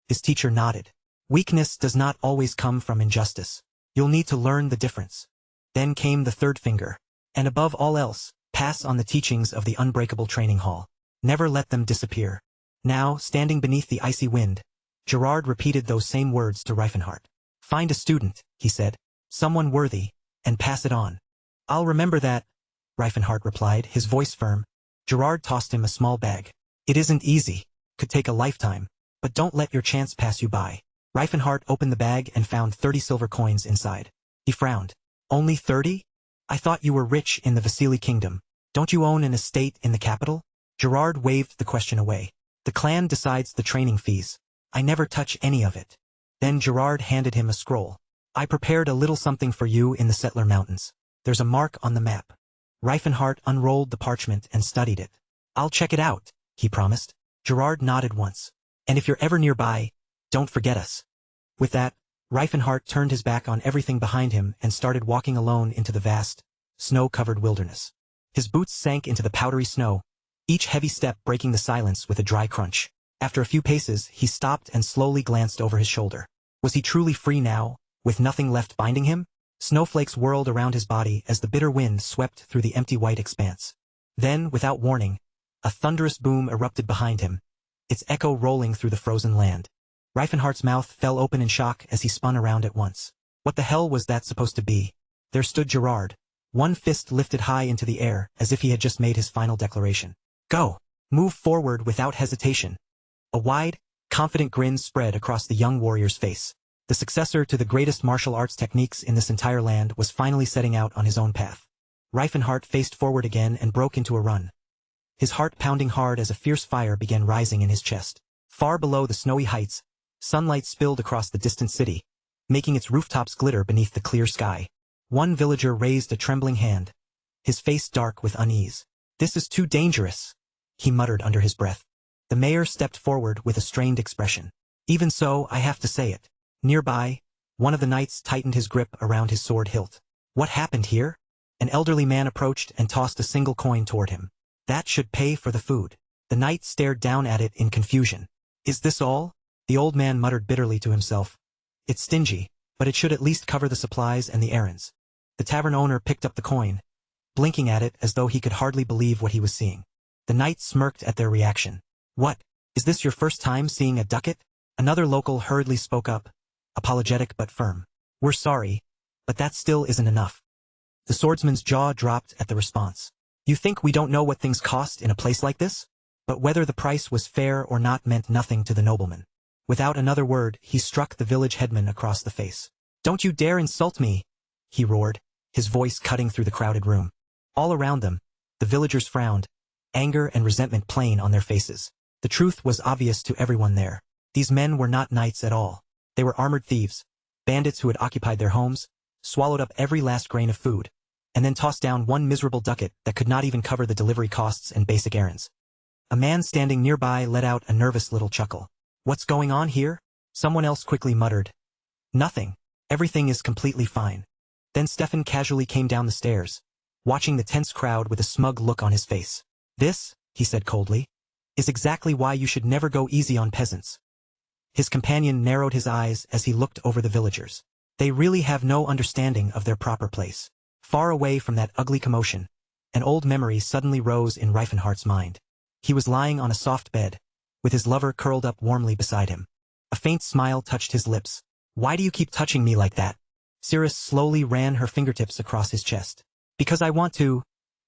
His teacher nodded. Weakness does not always come from injustice. You'll need to learn the difference. Then came the third finger. And above all else, pass on the teachings of the Unbreakable Training Hall. Never let them disappear. Now, standing beneath the icy wind, Gerard repeated those same words to Reifenhart. Find a student, he said. Someone worthy, and pass it on. I'll remember that, Reifenhart replied, his voice firm. Gerard tossed him a small bag. It isn't easy. Could take a lifetime. But don't let your chance pass you by. Reifenhart opened the bag and found 30 silver coins inside. He frowned. Only 30? I thought you were rich in the Vasily kingdom. Don't you own an estate in the capital? Gerard waved the question away. The clan decides the training fees. I never touch any of it. Then Gerard handed him a scroll. I prepared a little something for you in the Settler Mountains. There's a mark on the map. Reifenhart unrolled the parchment and studied it. I'll check it out, he promised. Gerard nodded once. And if you're ever nearby, don't forget us. With that, Reifenhart turned his back on everything behind him and started walking alone into the vast, snow-covered wilderness. His boots sank into the powdery snow, each heavy step breaking the silence with a dry crunch. After a few paces, he stopped and slowly glanced over his shoulder. Was he truly free now, with nothing left binding him? Snowflakes whirled around his body as the bitter wind swept through the empty white expanse. Then, without warning, a thunderous boom erupted behind him, its echo rolling through the frozen land. Reifenhart's mouth fell open in shock as he spun around at once. What the hell was that supposed to be? There stood Gerard, one fist lifted high into the air as if he had just made his final declaration. Go! Move forward without hesitation. A wide, confident grin spread across the young warrior's face. The successor to the greatest martial arts techniques in this entire land was finally setting out on his own path. Reifenhart faced forward again and broke into a run. His heart pounding hard as a fierce fire began rising in his chest. Far below the snowy heights, sunlight spilled across the distant city, making its rooftops glitter beneath the clear sky. One villager raised a trembling hand, his face dark with unease. "This is too dangerous," he muttered under his breath. The mayor stepped forward with a strained expression. "Even so, I have to say it." Nearby, one of the knights tightened his grip around his sword hilt. "What happened here?" An elderly man approached and tossed a single coin toward him. "That should pay for the food." The knight stared down at it in confusion. "Is this all?" The old man muttered bitterly to himself. "It's stingy, but it should at least cover the supplies and the errands." The tavern owner picked up the coin, blinking at it as though he could hardly believe what he was seeing. The knight smirked at their reaction. "What? Is this your first time seeing a ducat?" Another local hurriedly spoke up, apologetic but firm. "We're sorry, but that still isn't enough." The swordsman's jaw dropped at the response. "You think we don't know what things cost in a place like this?" But whether the price was fair or not meant nothing to the nobleman. Without another word, he struck the village headman across the face. "Don't you dare insult me!" he roared, his voice cutting through the crowded room. All around them, the villagers frowned, anger and resentment plain on their faces. The truth was obvious to everyone there. These men were not knights at all. They were armored thieves, bandits who had occupied their homes, swallowed up every last grain of food, and then tossed down one miserable ducat that could not even cover the delivery costs and basic errands. A man standing nearby let out a nervous little chuckle. "What's going on here?" Someone else quickly muttered. "Nothing. Everything is completely fine." Then Stefan casually came down the stairs, watching the tense crowd with a smug look on his face. "This," he said coldly, "is exactly why you should never go easy on peasants." His companion narrowed his eyes as he looked over the villagers. They really have no understanding of their proper place. Far away from that ugly commotion, an old memory suddenly rose in Reifenhardt's mind. He was lying on a soft bed, with his lover curled up warmly beside him. A faint smile touched his lips. "Why do you keep touching me like that?" Cirrus slowly ran her fingertips across his chest. "Because I want to,"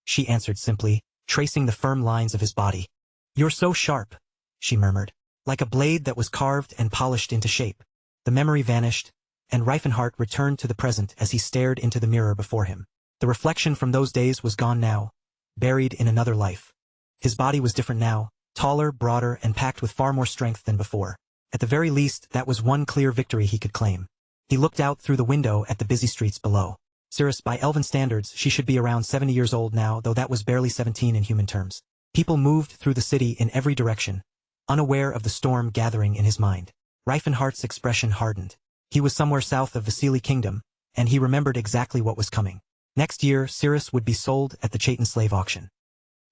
she answered simply, tracing the firm lines of his body. "You're so sharp," she murmured, "like a blade that was carved and polished into shape." The memory vanished, and Reifenhardt returned to the present as he stared into the mirror before him. The reflection from those days was gone now, buried in another life. His body was different now, taller, broader, and packed with far more strength than before. At the very least, that was one clear victory he could claim. He looked out through the window at the busy streets below. Cirrus, by elven standards, she should be around 70 years old now, though that was barely 17 in human terms. People moved through the city in every direction, unaware of the storm gathering in his mind. Reifenhardt's expression hardened. He was somewhere south of Vasily Kingdom, and he remembered exactly what was coming. Next year, Cirrus would be sold at the Chaitan slave auction.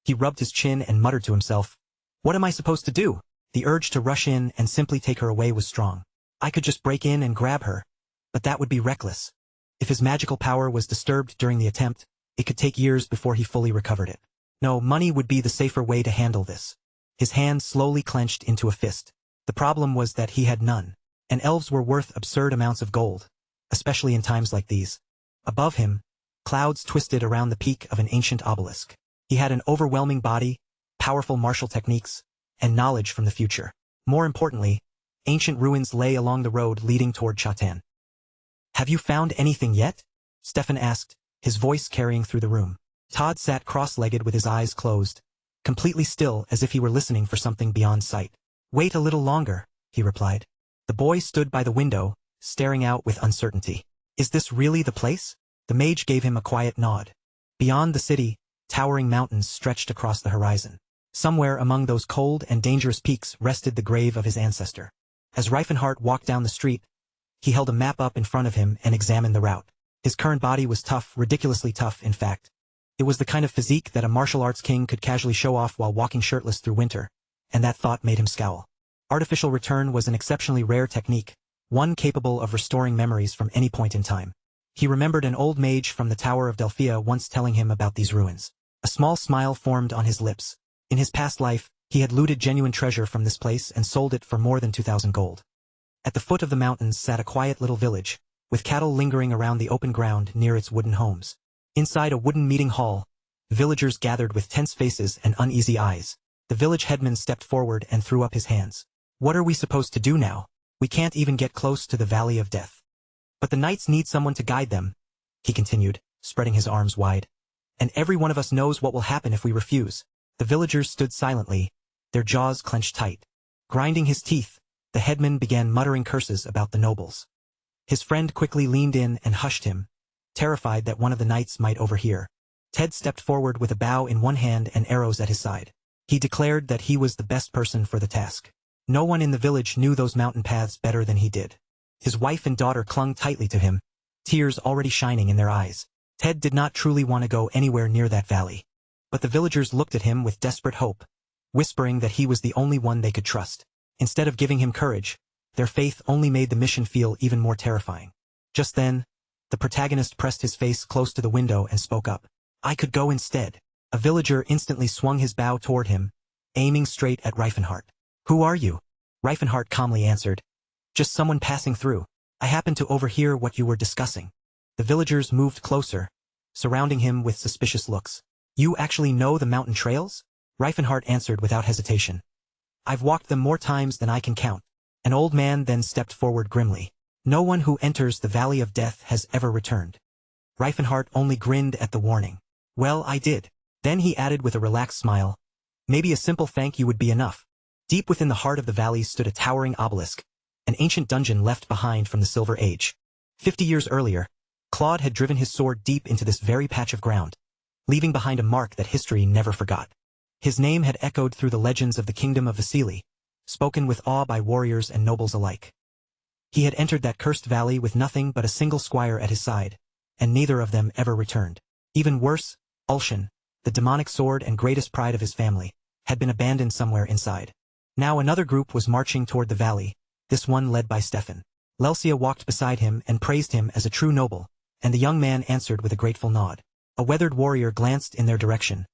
He rubbed his chin and muttered to himself, "What am I supposed to do?" The urge to rush in and simply take her away was strong. I could just break in and grab her, but that would be reckless. If his magical power was disturbed during the attempt, it could take years before he fully recovered it. No, money would be the safer way to handle this. His hand slowly clenched into a fist. The problem was that he had none, and elves were worth absurd amounts of gold, especially in times like these. Above him, clouds twisted around the peak of an ancient obelisk. He had an overwhelming body, powerful martial techniques, and knowledge from the future. More importantly, ancient ruins lay along the road leading toward Chaitan. "Have you found anything yet?" Stefan asked, his voice carrying through the room. Todd sat cross-legged with his eyes closed, completely still as if he were listening for something beyond sight. "Wait a little longer," he replied. The boy stood by the window, staring out with uncertainty. "Is this really the place?" The mage gave him a quiet nod. Beyond the city, towering mountains stretched across the horizon. Somewhere among those cold and dangerous peaks rested the grave of his ancestor. As Reifenhardt walked down the street, he held a map up in front of him and examined the route. His current body was tough, ridiculously tough, in fact. It was the kind of physique that a martial arts king could casually show off while walking shirtless through winter, and that thought made him scowl. Artificial return was an exceptionally rare technique, one capable of restoring memories from any point in time. He remembered an old mage from the Tower of Delphia once telling him about these ruins. A small smile formed on his lips. In his past life, he had looted genuine treasure from this place and sold it for more than 2,000 gold. At the foot of the mountains sat a quiet little village, with cattle lingering around the open ground near its wooden homes. Inside a wooden meeting hall, villagers gathered with tense faces and uneasy eyes. The village headman stepped forward and threw up his hands. "What are we supposed to do now? We can't even get close to the Valley of Death." "But the knights need someone to guide them," he continued, spreading his arms wide. "And every one of us knows what will happen if we refuse." The villagers stood silently, their jaws clenched tight. Grinding his teeth, the headman began muttering curses about the nobles. His friend quickly leaned in and hushed him, terrified that one of the knights might overhear. Ted stepped forward with a bow in one hand and arrows at his side. He declared that he was the best person for the task. No one in the village knew those mountain paths better than he did. His wife and daughter clung tightly to him, tears already shining in their eyes. Ted did not truly want to go anywhere near that valley. But the villagers looked at him with desperate hope, whispering that he was the only one they could trust. Instead of giving him courage, their faith only made the mission feel even more terrifying. Just then, the protagonist pressed his face close to the window and spoke up. "I could go instead." A villager instantly swung his bow toward him, aiming straight at Reifenhart. "Who are you?" Reifenhart calmly answered. "Just someone passing through. I happened to overhear what you were discussing." The villagers moved closer, surrounding him with suspicious looks. "You actually know the mountain trails?" Reifenhart answered without hesitation. "I've walked them more times than I can count." An old man then stepped forward grimly. "No one who enters the Valley of Death has ever returned." Reifenhart only grinned at the warning. "Well, I did." Then he added with a relaxed smile, "Maybe a simple thank you would be enough." Deep within the heart of the valley stood a towering obelisk, an ancient dungeon left behind from the Silver Age. 50 years earlier, Claude had driven his sword deep into this very patch of ground, leaving behind a mark that history never forgot. His name had echoed through the legends of the kingdom of Vasili, spoken with awe by warriors and nobles alike. He had entered that cursed valley with nothing but a single squire at his side, and neither of them ever returned. Even worse, Ulshan, the demonic sword and greatest pride of his family, had been abandoned somewhere inside. Now another group was marching toward the valley, this one led by Stefan. Lelsia walked beside him and praised him as a true noble, and the young man answered with a grateful nod. A weathered warrior glanced in their direction,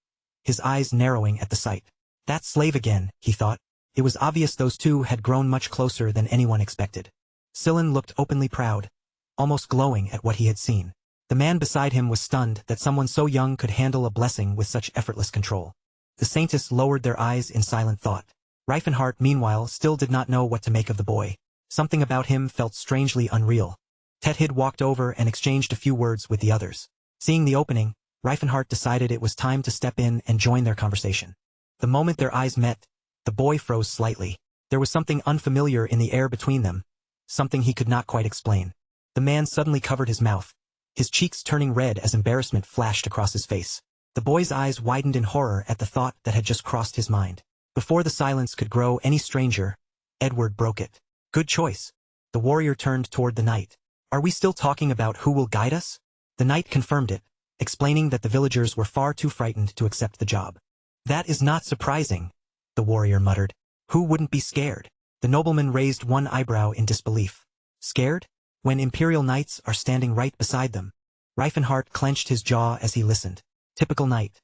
his eyes narrowing at the sight. "That slave again," he thought. It was obvious those two had grown much closer than anyone expected. Silen looked openly proud, almost glowing at what he had seen. The man beside him was stunned that someone so young could handle a blessing with such effortless control. The saintess lowered their eyes in silent thought. Reifenhart, meanwhile, still did not know what to make of the boy. Something about him felt strangely unreal. Tethid walked over and exchanged a few words with the others. Seeing the opening, Reifenhart decided it was time to step in and join their conversation. The moment their eyes met, the boy froze slightly. There was something unfamiliar in the air between them, something he could not quite explain. The man suddenly covered his mouth, his cheeks turning red as embarrassment flashed across his face. The boy's eyes widened in horror at the thought that had just crossed his mind. Before the silence could grow any stranger, Edward broke it. "Good choice." The warrior turned toward the knight. "Are we still talking about who will guide us?" The knight confirmed it, explaining that the villagers were far too frightened to accept the job. "That is not surprising," the warrior muttered. "Who wouldn't be scared?" The nobleman raised one eyebrow in disbelief. "Scared? When imperial knights are standing right beside them." Reifenhart clenched his jaw as he listened. Typical knight.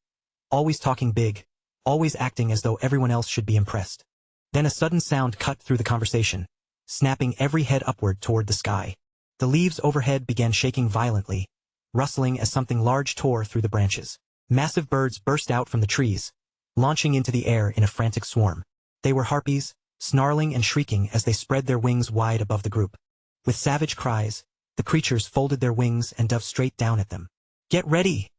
Always talking big, always acting as though everyone else should be impressed. Then a sudden sound cut through the conversation, snapping every head upward toward the sky. The leaves overhead began shaking violently, rustling as something large tore through the branches. Massive birds burst out from the trees, launching into the air in a frantic swarm. They were harpies, snarling and shrieking as they spread their wings wide above the group. With savage cries, the creatures folded their wings and dove straight down at them. "Get ready!"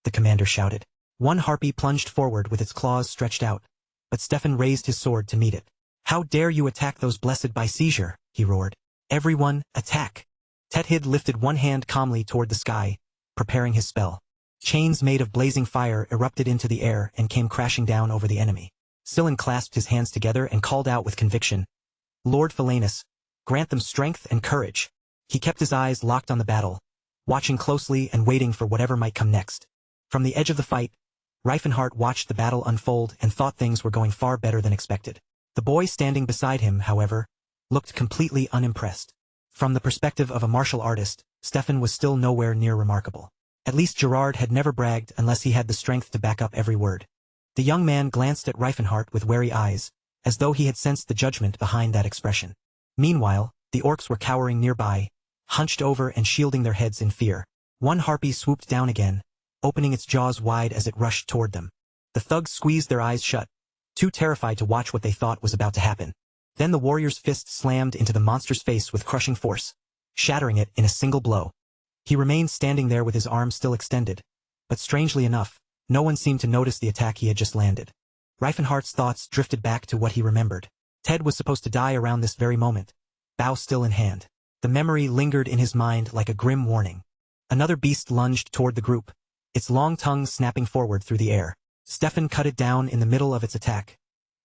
the commander shouted. One harpy plunged forward with its claws stretched out, but Stefan raised his sword to meet it. "How dare you attack those blessed by seizure?" he roared. "Everyone, attack!" Tethid lifted one hand calmly toward the sky, preparing his spell. Chains made of blazing fire erupted into the air and came crashing down over the enemy. Silen clasped his hands together and called out with conviction, "Lord Philanus, grant them strength and courage." He kept his eyes locked on the battle, watching closely and waiting for whatever might come next. From the edge of the fight, Reifenhart watched the battle unfold and thought things were going far better than expected. The boy standing beside him, however, looked completely unimpressed. From the perspective of a martial artist, Stefan was still nowhere near remarkable. At least Gerard had never bragged unless he had the strength to back up every word. The young man glanced at Reifenhart with wary eyes, as though he had sensed the judgment behind that expression. Meanwhile, the orcs were cowering nearby, hunched over and shielding their heads in fear. One harpy swooped down again, opening its jaws wide as it rushed toward them. The thugs squeezed their eyes shut, too terrified to watch what they thought was about to happen. Then the warrior's fist slammed into the monster's face with crushing force, shattering it in a single blow. He remained standing there with his arms still extended, but strangely enough, no one seemed to notice the attack he had just landed. Reifenhart's thoughts drifted back to what he remembered. Ted was supposed to die around this very moment, bow still in hand. The memory lingered in his mind like a grim warning. Another beast lunged toward the group, its long tongue snapping forward through the air. Stefan cut it down in the middle of its attack,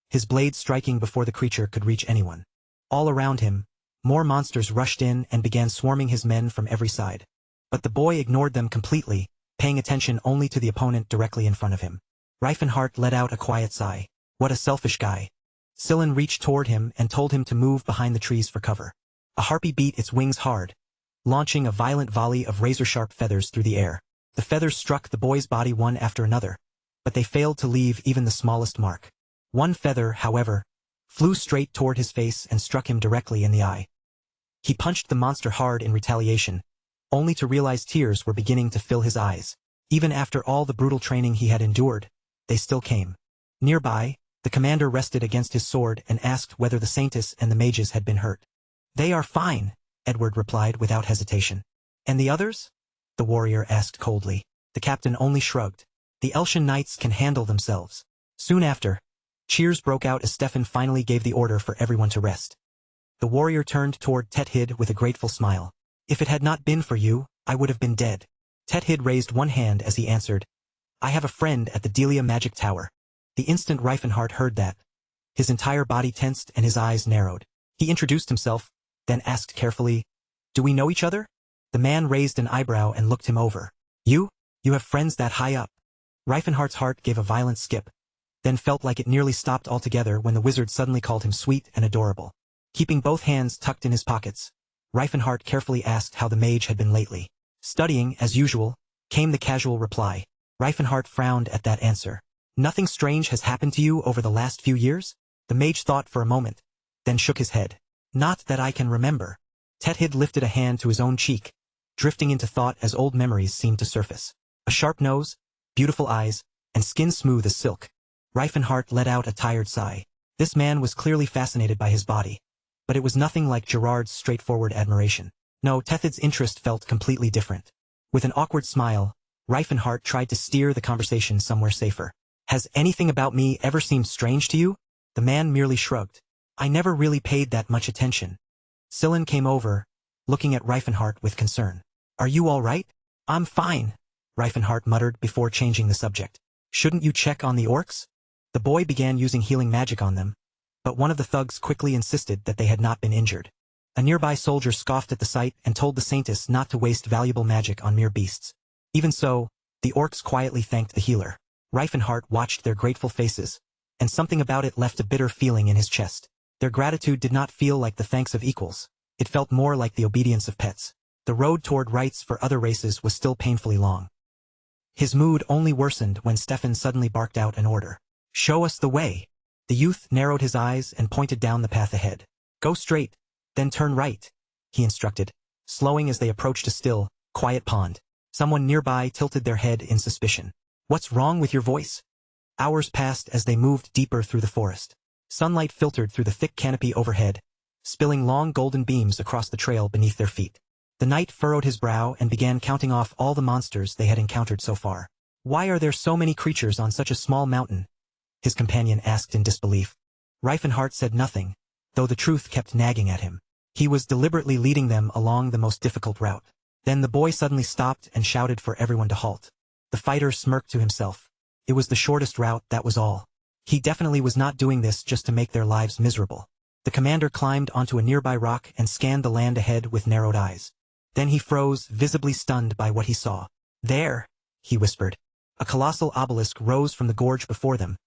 his blade striking before the creature could reach anyone. All around him, more monsters rushed in and began swarming his men from every side. But the boy ignored them completely, paying attention only to the opponent directly in front of him. Reifenhart let out a quiet sigh. What a selfish guy. Scylla reached toward him and told him to move behind the trees for cover. A harpy beat its wings hard, launching a violent volley of razor-sharp feathers through the air. The feathers struck the boy's body one after another, but they failed to leave even the smallest mark. One feather, however, flew straight toward his face and struck him directly in the eye. He punched the monster hard in retaliation, only to realize tears were beginning to fill his eyes. Even after all the brutal training he had endured, they still came. Nearby, the commander rested against his sword and asked whether the saintess and the mages had been hurt. "They are fine," Edward replied without hesitation. "And the others?" the warrior asked coldly. The captain only shrugged. "The Eltian knights can handle themselves." Soon after, cheers broke out as Stefan finally gave the order for everyone to rest. The warrior turned toward Tethid with a grateful smile. "If it had not been for you, I would have been dead." Tethid raised one hand as he answered, "I have a friend at the Delia Magic Tower." The instant Reifenhart heard that, his entire body tensed and his eyes narrowed. He introduced himself, then asked carefully, "Do we know each other?" The man raised an eyebrow and looked him over. You have friends that high up?" Reifenhart's heart gave a violent skip, then felt like it nearly stopped altogether when the wizard suddenly called him sweet and adorable. Keeping both hands tucked in his pockets, Reifenhart carefully asked how the mage had been lately. "Studying, as usual," came the casual reply. Reifenhart frowned at that answer. "Nothing strange has happened to you over the last few years?" The mage thought for a moment, then shook his head. "Not that I can remember." Tethid lifted a hand to his own cheek, drifting into thought as old memories seemed to surface. A sharp nose, beautiful eyes, and skin smooth as silk. Reifenhart let out a tired sigh. This man was clearly fascinated by his body, but it was nothing like Gerard's straightforward admiration. No, Tethid's interest felt completely different. With an awkward smile, Reifenhart tried to steer the conversation somewhere safer. "Has anything about me ever seemed strange to you?" The man merely shrugged. "I never really paid that much attention." Scylla came over, looking at Reifenhart with concern. "Are you all right?" "I'm fine," Reifenhart muttered before changing the subject. "Shouldn't you check on the orcs?" The boy began using healing magic on them, but one of the thugs quickly insisted that they had not been injured. A nearby soldier scoffed at the sight and told the saintess not to waste valuable magic on mere beasts. Even so, the orcs quietly thanked the healer. Reifenhart watched their grateful faces, and something about it left a bitter feeling in his chest. Their gratitude did not feel like the thanks of equals. It felt more like the obedience of pets. The road toward rights for other races was still painfully long. His mood only worsened when Stefan suddenly barked out an order. "Show us the way." The youth narrowed his eyes and pointed down the path ahead. "Go straight, then turn right," he instructed, slowing as they approached a still, quiet pond. Someone nearby tilted their head in suspicion. "What's wrong with your voice?" Hours passed as they moved deeper through the forest. Sunlight filtered through the thick canopy overhead, spilling long golden beams across the trail beneath their feet. The knight furrowed his brow and began counting off all the monsters they had encountered so far. "Why are there so many creatures on such a small mountain?" his companion asked in disbelief. Reifenhart said nothing, though the truth kept nagging at him. He was deliberately leading them along the most difficult route. Then the boy suddenly stopped and shouted for everyone to halt. The fighter smirked to himself. It was the shortest route, that was all. He definitely was not doing this just to make their lives miserable. The commander climbed onto a nearby rock and scanned the land ahead with narrowed eyes. Then he froze, visibly stunned by what he saw. "There," he whispered. A colossal obelisk rose from the gorge before them,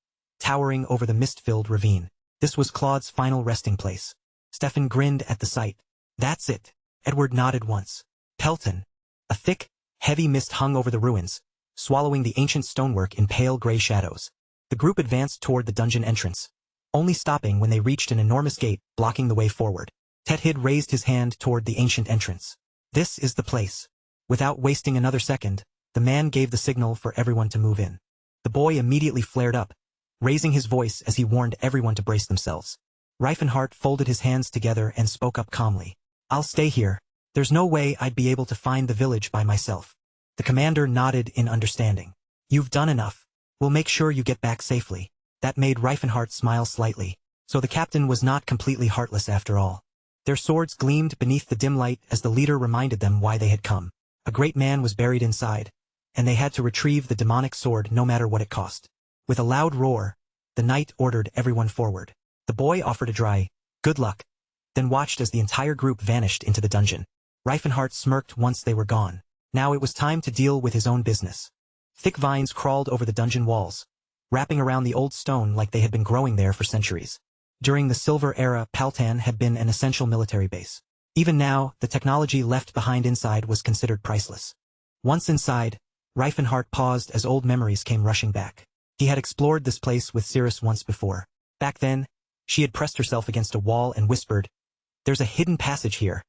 towering over the mist-filled ravine. This was Claude's final resting place. Stefan grinned at the sight. "That's it." Edward nodded once. Pelton. A thick, heavy mist hung over the ruins, swallowing the ancient stonework in pale gray shadows. The group advanced toward the dungeon entrance, only stopping when they reached an enormous gate blocking the way forward. Tethid raised his hand toward the ancient entrance. "This is the place." Without wasting another second, the man gave the signal for everyone to move in. The boy immediately flared up, raising his voice as he warned everyone to brace themselves. Reifenhart folded his hands together and spoke up calmly. "I'll stay here. There's no way I'd be able to find the village by myself." The commander nodded in understanding. "You've done enough. We'll make sure you get back safely." That made Reifenhart smile slightly. So the captain was not completely heartless after all. Their swords gleamed beneath the dim light as the leader reminded them why they had come. A great man was buried inside, and they had to retrieve the demonic sword no matter what it cost. With a loud roar, the knight ordered everyone forward. The boy offered a dry, "Good luck," then watched as the entire group vanished into the dungeon. Reifenhart smirked once they were gone. Now it was time to deal with his own business. Thick vines crawled over the dungeon walls, wrapping around the old stone like they had been growing there for centuries. During the Silver Era, Paltan had been an essential military base. Even now, the technology left behind inside was considered priceless. Once inside, Reifenhart paused as old memories came rushing back. He had explored this place with Cirrus once before. Back then, she had pressed herself against a wall and whispered, "There's a hidden passage here."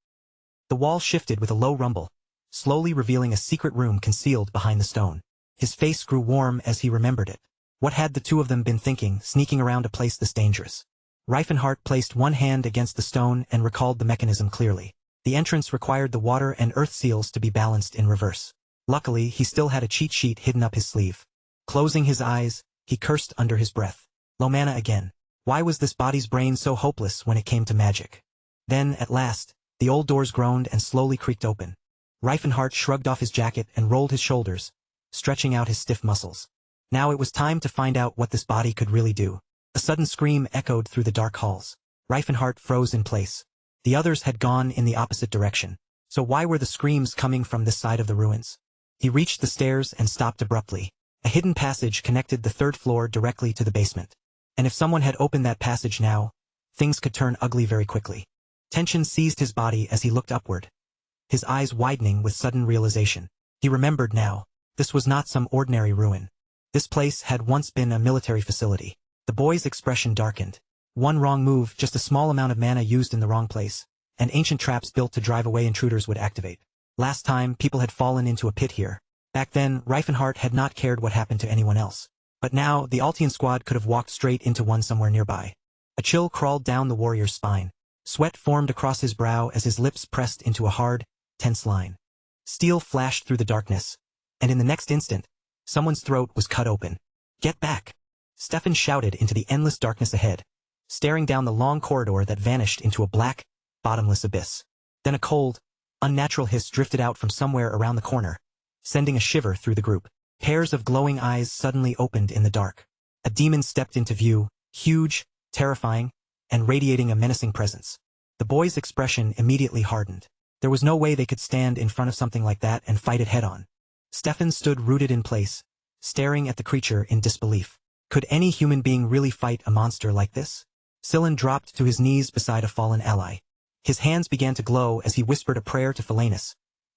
The wall shifted with a low rumble, slowly revealing a secret room concealed behind the stone. His face grew warm as he remembered it. What had the two of them been thinking, sneaking around a place this dangerous? Reifenhart placed one hand against the stone and recalled the mechanism clearly. The entrance required the water and earth seals to be balanced in reverse. Luckily, he still had a cheat sheet hidden up his sleeve. Closing his eyes, he cursed under his breath. Lomana again. Why was this body's brain so hopeless when it came to magic? Then, at last, the old doors groaned and slowly creaked open. Reifenhart shrugged off his jacket and rolled his shoulders, stretching out his stiff muscles. Now it was time to find out what this body could really do. A sudden scream echoed through the dark halls. Reifenhart froze in place. The others had gone in the opposite direction. So why were the screams coming from this side of the ruins? He reached the stairs and stopped abruptly. A hidden passage connected the third floor directly to the basement. And if someone had opened that passage now, things could turn ugly very quickly. Tension seized his body as he looked upward, his eyes widening with sudden realization. He remembered now. This was not some ordinary ruin. This place had once been a military facility. The boy's expression darkened. One wrong move, just a small amount of mana used in the wrong place, and ancient traps built to drive away intruders would activate. Last time, people had fallen into a pit here. Back then, Reifenhart had not cared what happened to anyone else. But now, the Altian squad could have walked straight into one somewhere nearby. A chill crawled down the warrior's spine. Sweat formed across his brow as his lips pressed into a hard, tense line. Steel flashed through the darkness, and in the next instant, someone's throat was cut open. "Get back!" Stefan shouted into the endless darkness ahead, staring down the long corridor that vanished into a black, bottomless abyss. Then a cold, unnatural hiss drifted out from somewhere around the corner, sending a shiver through the group. Pairs of glowing eyes suddenly opened in the dark. A demon stepped into view, huge, terrifying, and radiating a menacing presence. The boy's expression immediately hardened. There was no way they could stand in front of something like that and fight it head-on. Stefan stood rooted in place, staring at the creature in disbelief. Could any human being really fight a monster like this? Scylla dropped to his knees beside a fallen ally. His hands began to glow as he whispered a prayer to Philanus,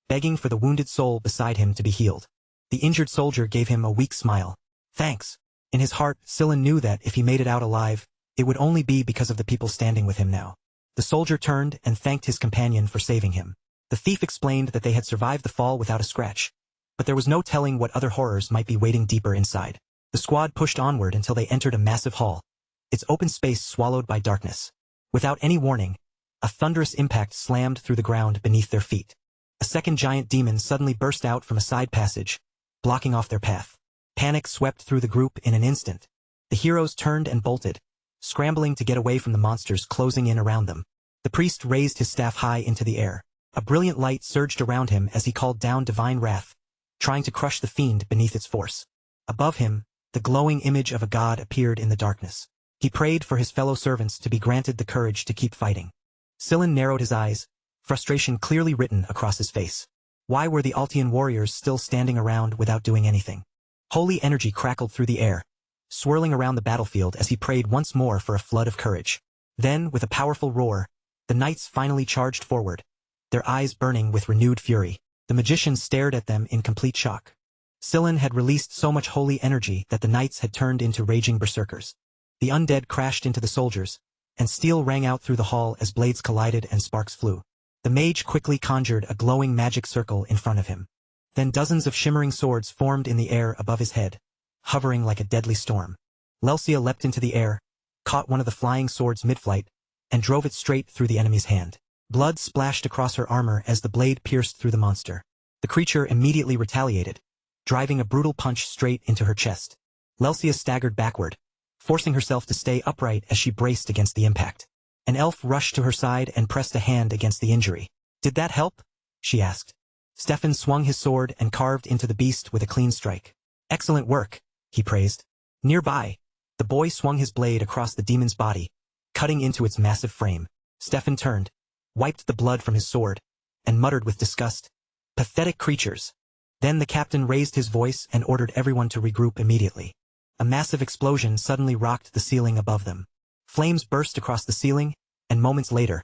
begging for the wounded soul beside him to be healed. The injured soldier gave him a weak smile. "Thanks." In his heart, Scylla knew that if he made it out alive, it would only be because of the people standing with him now. The soldier turned and thanked his companion for saving him. The thief explained that they had survived the fall without a scratch, but there was no telling what other horrors might be waiting deeper inside. The squad pushed onward until they entered a massive hall, its open space swallowed by darkness. Without any warning, a thunderous impact slammed through the ground beneath their feet. A second giant demon suddenly burst out from a side passage, blocking off their path. Panic swept through the group in an instant. The heroes turned and bolted, scrambling to get away from the monsters closing in around them. The priest raised his staff high into the air. A brilliant light surged around him as he called down divine wrath, trying to crush the fiend beneath its force. Above him, the glowing image of a god appeared in the darkness. He prayed for his fellow servants to be granted the courage to keep fighting. Scylla narrowed his eyes, frustration clearly written across his face. Why were the Altian warriors still standing around without doing anything? Holy energy crackled through the air, swirling around the battlefield as he prayed once more for a flood of courage. Then, with a powerful roar, the knights finally charged forward, their eyes burning with renewed fury. The magicians stared at them in complete shock. Scylla had released so much holy energy that the knights had turned into raging berserkers. The undead crashed into the soldiers, and steel rang out through the hall as blades collided and sparks flew. The mage quickly conjured a glowing magic circle in front of him. Then dozens of shimmering swords formed in the air above his head, hovering like a deadly storm. Lelsia leapt into the air, caught one of the flying swords mid-flight, and drove it straight through the enemy's hand. Blood splashed across her armor as the blade pierced through the monster. The creature immediately retaliated, driving a brutal punch straight into her chest. Lelsia staggered backward, forcing herself to stay upright as she braced against the impact. An elf rushed to her side and pressed a hand against the injury. "Did that help?" she asked. Stefan swung his sword and carved into the beast with a clean strike. "Excellent work," he praised. Nearby, the boy swung his blade across the demon's body, cutting into its massive frame. Stefan turned, wiped the blood from his sword, and muttered with disgust, "Pathetic creatures." Then the captain raised his voice and ordered everyone to regroup immediately. A massive explosion suddenly rocked the ceiling above them. Flames burst across the ceiling, and moments later,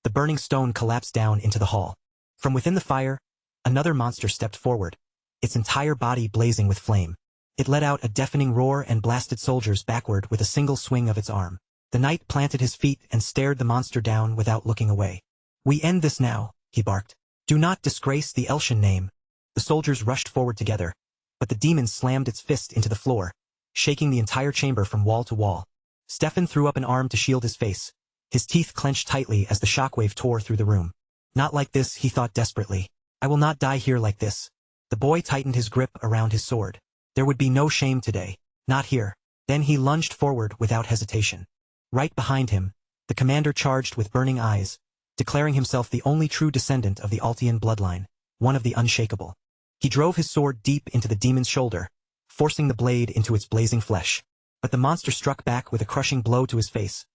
the burning stone collapsed down into the hall. From within the fire, another monster stepped forward, its entire body blazing with flame. It let out a deafening roar and blasted soldiers backward with a single swing of its arm. The knight planted his feet and stared the monster down without looking away. "We end this now," he barked. "Do not disgrace the Elshan name." The soldiers rushed forward together, but the demon slammed its fist into the floor, shaking the entire chamber from wall to wall. Stefan threw up an arm to shield his face, his teeth clenched tightly as the shockwave tore through the room. "Not like this," he thought desperately. "I will not die here like this." The boy tightened his grip around his sword. There would be no shame today. Not here. Then he lunged forward without hesitation. Right behind him, the commander charged with burning eyes, declaring himself the only true descendant of the Altian bloodline, one of the unshakable. He drove his sword deep into the demon's shoulder, forcing the blade into its blazing flesh. But the monster struck back with a crushing blow to his face,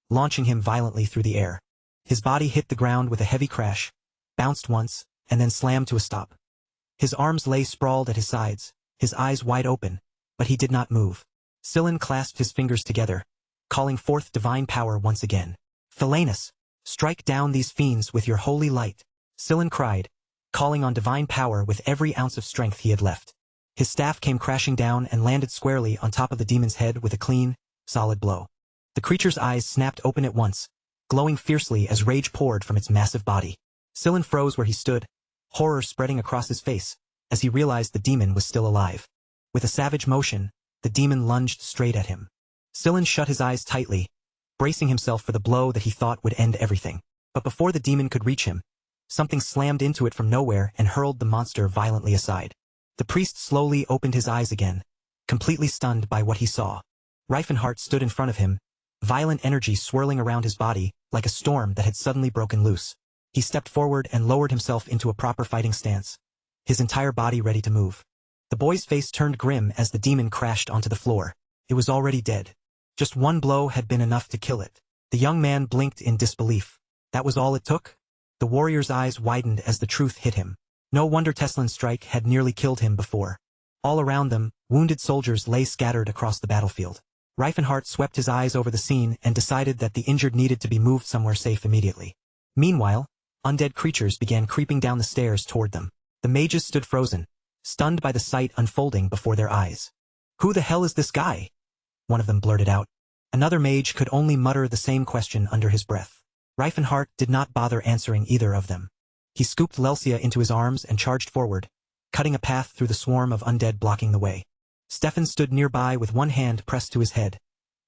launching him violently through the air. His body hit the ground with a heavy crash, bounced once, and then slammed to a stop. His arms lay sprawled at his sides, his eyes wide open, but he did not move. Silen clasped his fingers together, calling forth divine power once again. "Philanus, strike down these fiends with your holy light," Silen cried, calling on divine power with every ounce of strength he had left. His staff came crashing down and landed squarely on top of the demon's head with a clean, solid blow. The creature's eyes snapped open at once, glowing fiercely as rage poured from its massive body. Silen froze where he stood, horror spreading across his face, as he realized the demon was still alive. With a savage motion, the demon lunged straight at him. Silen shut his eyes tightly, bracing himself for the blow that he thought would end everything. But before the demon could reach him, something slammed into it from nowhere and hurled the monster violently aside. The priest slowly opened his eyes again, completely stunned by what he saw. Reifenhart stood in front of him, violent energy swirling around his body like a storm that had suddenly broken loose. He stepped forward and lowered himself into a proper fighting stance, his entire body ready to move. The boy's face turned grim as the demon crashed onto the floor. It was already dead. Just one blow had been enough to kill it. The young man blinked in disbelief. That was all it took? The warrior's eyes widened as the truth hit him. No wonder Teslin's strike had nearly killed him before. All around them, wounded soldiers lay scattered across the battlefield. Reifenhart swept his eyes over the scene and decided that the injured needed to be moved somewhere safe immediately. Meanwhile, undead creatures began creeping down the stairs toward them. The mages stood frozen, stunned by the sight unfolding before their eyes. "Who the hell is this guy?" one of them blurted out. Another mage could only mutter the same question under his breath. Reifenhart did not bother answering either of them. He scooped Lelsia into his arms and charged forward, cutting a path through the swarm of undead blocking the way. Stefan stood nearby with one hand pressed to his head,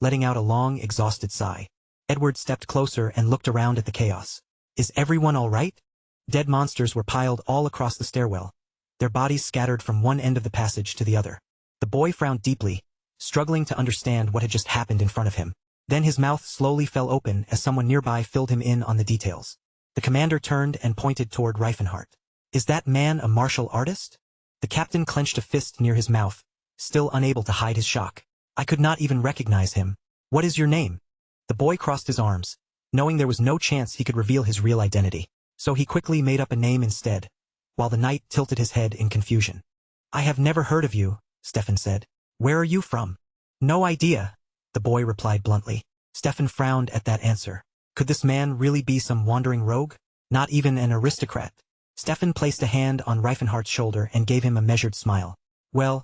letting out a long, exhausted sigh. Edward stepped closer and looked around at the chaos. "Is everyone all right?" Dead monsters were piled all across the stairwell, their bodies scattered from one end of the passage to the other. The boy frowned deeply, struggling to understand what had just happened in front of him. Then his mouth slowly fell open as someone nearby filled him in on the details. The commander turned and pointed toward Reifenhart. "Is that man a martial artist?" The captain clenched a fist near his mouth, still unable to hide his shock. "I could not even recognize him. What is your name?" The boy crossed his arms, knowing there was no chance he could reveal his real identity. So he quickly made up a name instead, while the knight tilted his head in confusion. "I have never heard of you," Stefan said. "Where are you from?" "No idea," the boy replied bluntly. Stefan frowned at that answer. Could this man really be some wandering rogue? Not even an aristocrat? Stefan placed a hand on Reifenhart's shoulder and gave him a measured smile. "Well,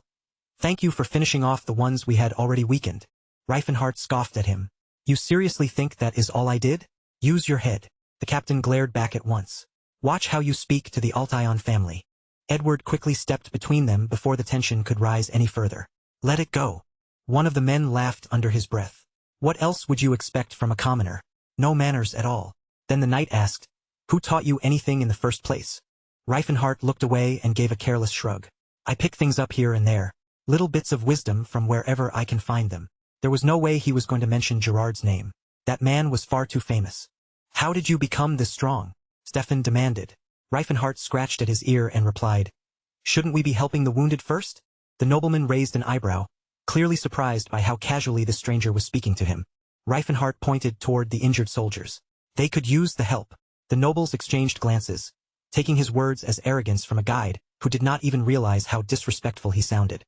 thank you for finishing off the ones we had already weakened." Reifenhart scoffed at him. "You seriously think that is all I did? Use your head." The captain glared back at once. "Watch how you speak to the Altion family." Edward quickly stepped between them before the tension could rise any further. "Let it go." One of the men laughed under his breath. "What else would you expect from a commoner? No manners at all." Then the knight asked, "Who taught you anything in the first place?" Reifenhart looked away and gave a careless shrug. "I pick things up here and there, little bits of wisdom from wherever I can find them." There was no way he was going to mention Gerard's name. That man was far too famous. How did you become this strong? Stefan demanded. Reifenhart scratched at his ear and replied, Shouldn't we be helping the wounded first? The nobleman raised an eyebrow, clearly surprised by how casually the stranger was speaking to him. Reifenhart pointed toward the injured soldiers. They could use the help. The nobles exchanged glances, taking his words as arrogance from a guide who did not even realize how disrespectful he sounded.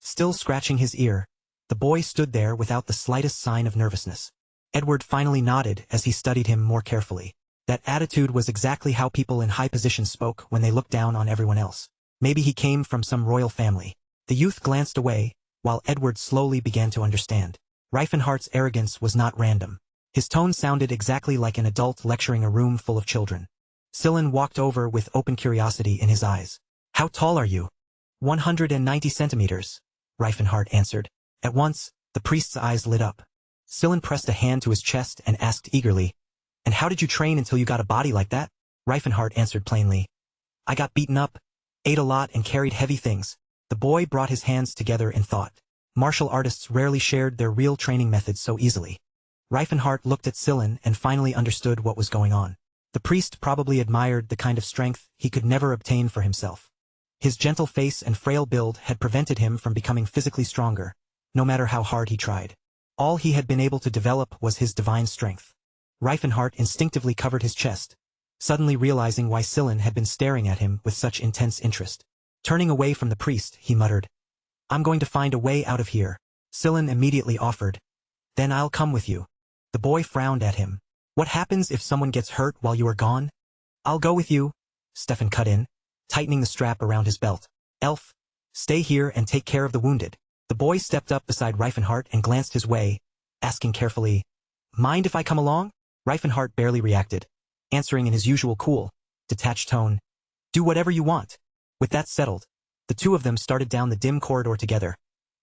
Still scratching his ear, the boy stood there without the slightest sign of nervousness. Edward finally nodded as he studied him more carefully. That attitude was exactly how people in high positions spoke when they looked down on everyone else. Maybe he came from some royal family. The youth glanced away, while Edward slowly began to understand. Reifenhart's arrogance was not random. His tone sounded exactly like an adult lecturing a room full of children. Sillin walked over with open curiosity in his eyes. How tall are you? 190 centimeters, Reifenhart answered. At once, the priest's eyes lit up. Sillin pressed a hand to his chest and asked eagerly, And how did you train until you got a body like that? Reifenhart answered plainly. I got beaten up, ate a lot and carried heavy things. The boy brought his hands together in thought. Martial artists rarely shared their real training methods so easily. Reifenhart looked at Sillin and finally understood what was going on. The priest probably admired the kind of strength he could never obtain for himself. His gentle face and frail build had prevented him from becoming physically stronger, no matter how hard he tried. All he had been able to develop was his divine strength. Reifenhart instinctively covered his chest, suddenly realizing why Sillin had been staring at him with such intense interest. Turning away from the priest, he muttered, I'm going to find a way out of here. Sillin immediately offered, Then I'll come with you. The boy frowned at him. What happens if someone gets hurt while you are gone? I'll go with you, Stefan cut in, tightening the strap around his belt. Elf, stay here and take care of the wounded. The boy stepped up beside Reifenhart and glanced his way, asking carefully, Mind if I come along? Reifenhart barely reacted, answering in his usual cool, detached tone, Do whatever you want. With that settled, the two of them started down the dim corridor together,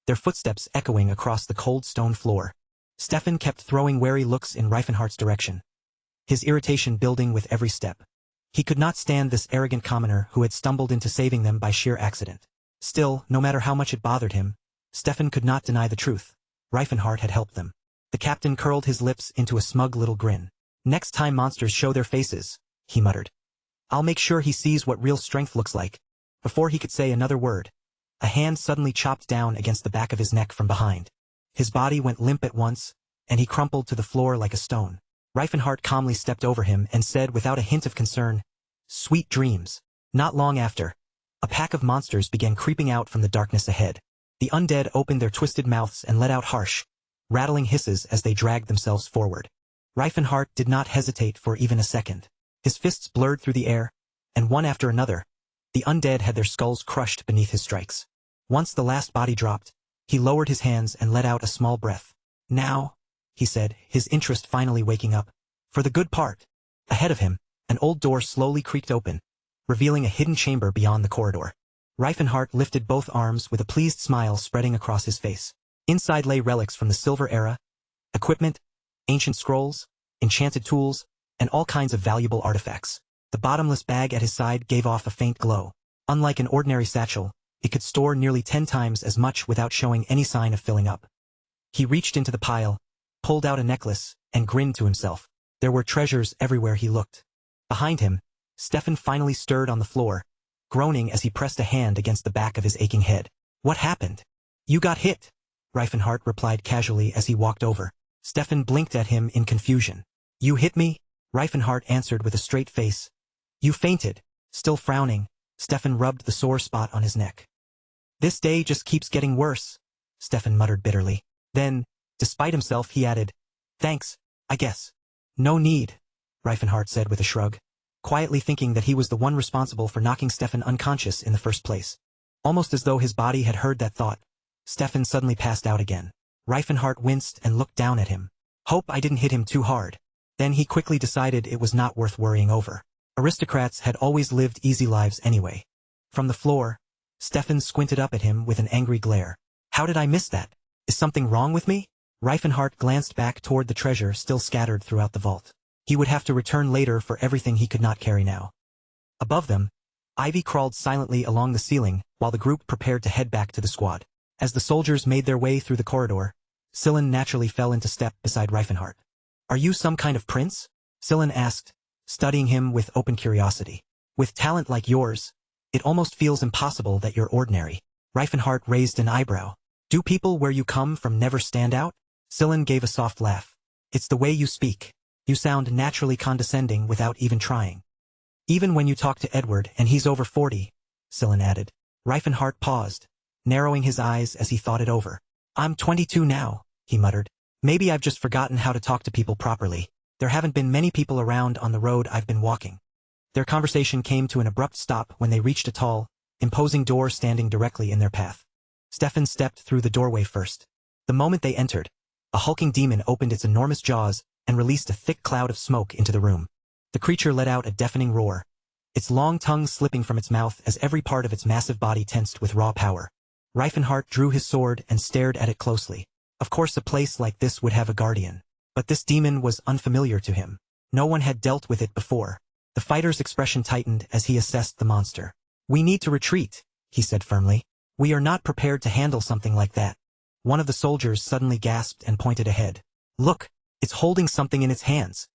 their footsteps echoing across the cold stone floor. Stefan kept throwing wary looks in Reifenhart's direction, his irritation building with every step. He could not stand this arrogant commoner who had stumbled into saving them by sheer accident. Still, no matter how much it bothered him, Stefan could not deny the truth. Reifenhart had helped them. The captain curled his lips into a smug little grin. Next time monsters show their faces, he muttered, I'll make sure he sees what real strength looks like. Before he could say another word, a hand suddenly chopped down against the back of his neck from behind. His body went limp at once, and he crumpled to the floor like a stone. Reifenhart calmly stepped over him and said without a hint of concern, Sweet dreams. Not long after, a pack of monsters began creeping out from the darkness ahead. The undead opened their twisted mouths and let out harsh, rattling hisses as they dragged themselves forward. Reifenhart did not hesitate for even a second. His fists blurred through the air, and one after another, the undead had their skulls crushed beneath his strikes. Once the last body dropped, he lowered his hands and let out a small breath. Now, he said, his interest finally waking up. For the good part. Ahead of him, an old door slowly creaked open, revealing a hidden chamber beyond the corridor. Reifenhart lifted both arms with a pleased smile spreading across his face. Inside lay relics from the Silver Era, equipment, ancient scrolls, enchanted tools, and all kinds of valuable artifacts. The bottomless bag at his side gave off a faint glow. Unlike an ordinary satchel, it could store nearly 10 times as much without showing any sign of filling up. He reached into the pile, pulled out a necklace, and grinned to himself. There were treasures everywhere he looked. Behind him, Stefan finally stirred on the floor, groaning as he pressed a hand against the back of his aching head. What happened? You got hit, Reifenhart replied casually as he walked over. Stefan blinked at him in confusion. You hit me? Reifenhart answered with a straight face. You fainted. Still frowning, Stefan rubbed the sore spot on his neck. This day just keeps getting worse, Stefan muttered bitterly. Then, despite himself, he added, Thanks, I guess. No need, Reifenhart said with a shrug, quietly thinking that he was the one responsible for knocking Stefan unconscious in the first place. Almost as though his body had heard that thought, Stefan suddenly passed out again. Reifenhart winced and looked down at him. Hope I didn't hit him too hard. Then he quickly decided it was not worth worrying over. Aristocrats had always lived easy lives anyway. From the floor, Stefan squinted up at him with an angry glare. How did I miss that? Is something wrong with me? Reifenhart glanced back toward the treasure still scattered throughout the vault. He would have to return later for everything he could not carry now. Above them, Ivy crawled silently along the ceiling while the group prepared to head back to the squad. As the soldiers made their way through the corridor, Sillin naturally fell into step beside Reifenhart. Are you some kind of prince? Sillin asked, studying him with open curiosity. With talent like yours, it almost feels impossible that you're ordinary. Reifenhart raised an eyebrow. Do people where you come from never stand out? Sillin gave a soft laugh. It's the way you speak. You sound naturally condescending without even trying. Even when you talk to Edward and he's over 40, Sillin added. Reifenhart paused, narrowing his eyes as he thought it over. I'm 22 now, he muttered. Maybe I've just forgotten how to talk to people properly. There haven't been many people around on the road I've been walking. Their conversation came to an abrupt stop when they reached a tall, imposing door standing directly in their path. Stefan stepped through the doorway first. The moment they entered, a hulking demon opened its enormous jaws and released a thick cloud of smoke into the room. The creature let out a deafening roar, its long tongue slipping from its mouth as every part of its massive body tensed with raw power. Reifenhart drew his sword and stared at it closely. Of course a place like this would have a guardian. But this demon was unfamiliar to him. No one had dealt with it before. The fighter's expression tightened as he assessed the monster. We need to retreat, he said firmly. We are not prepared to handle something like that. One of the soldiers suddenly gasped and pointed ahead. Look, it's holding something in its hands.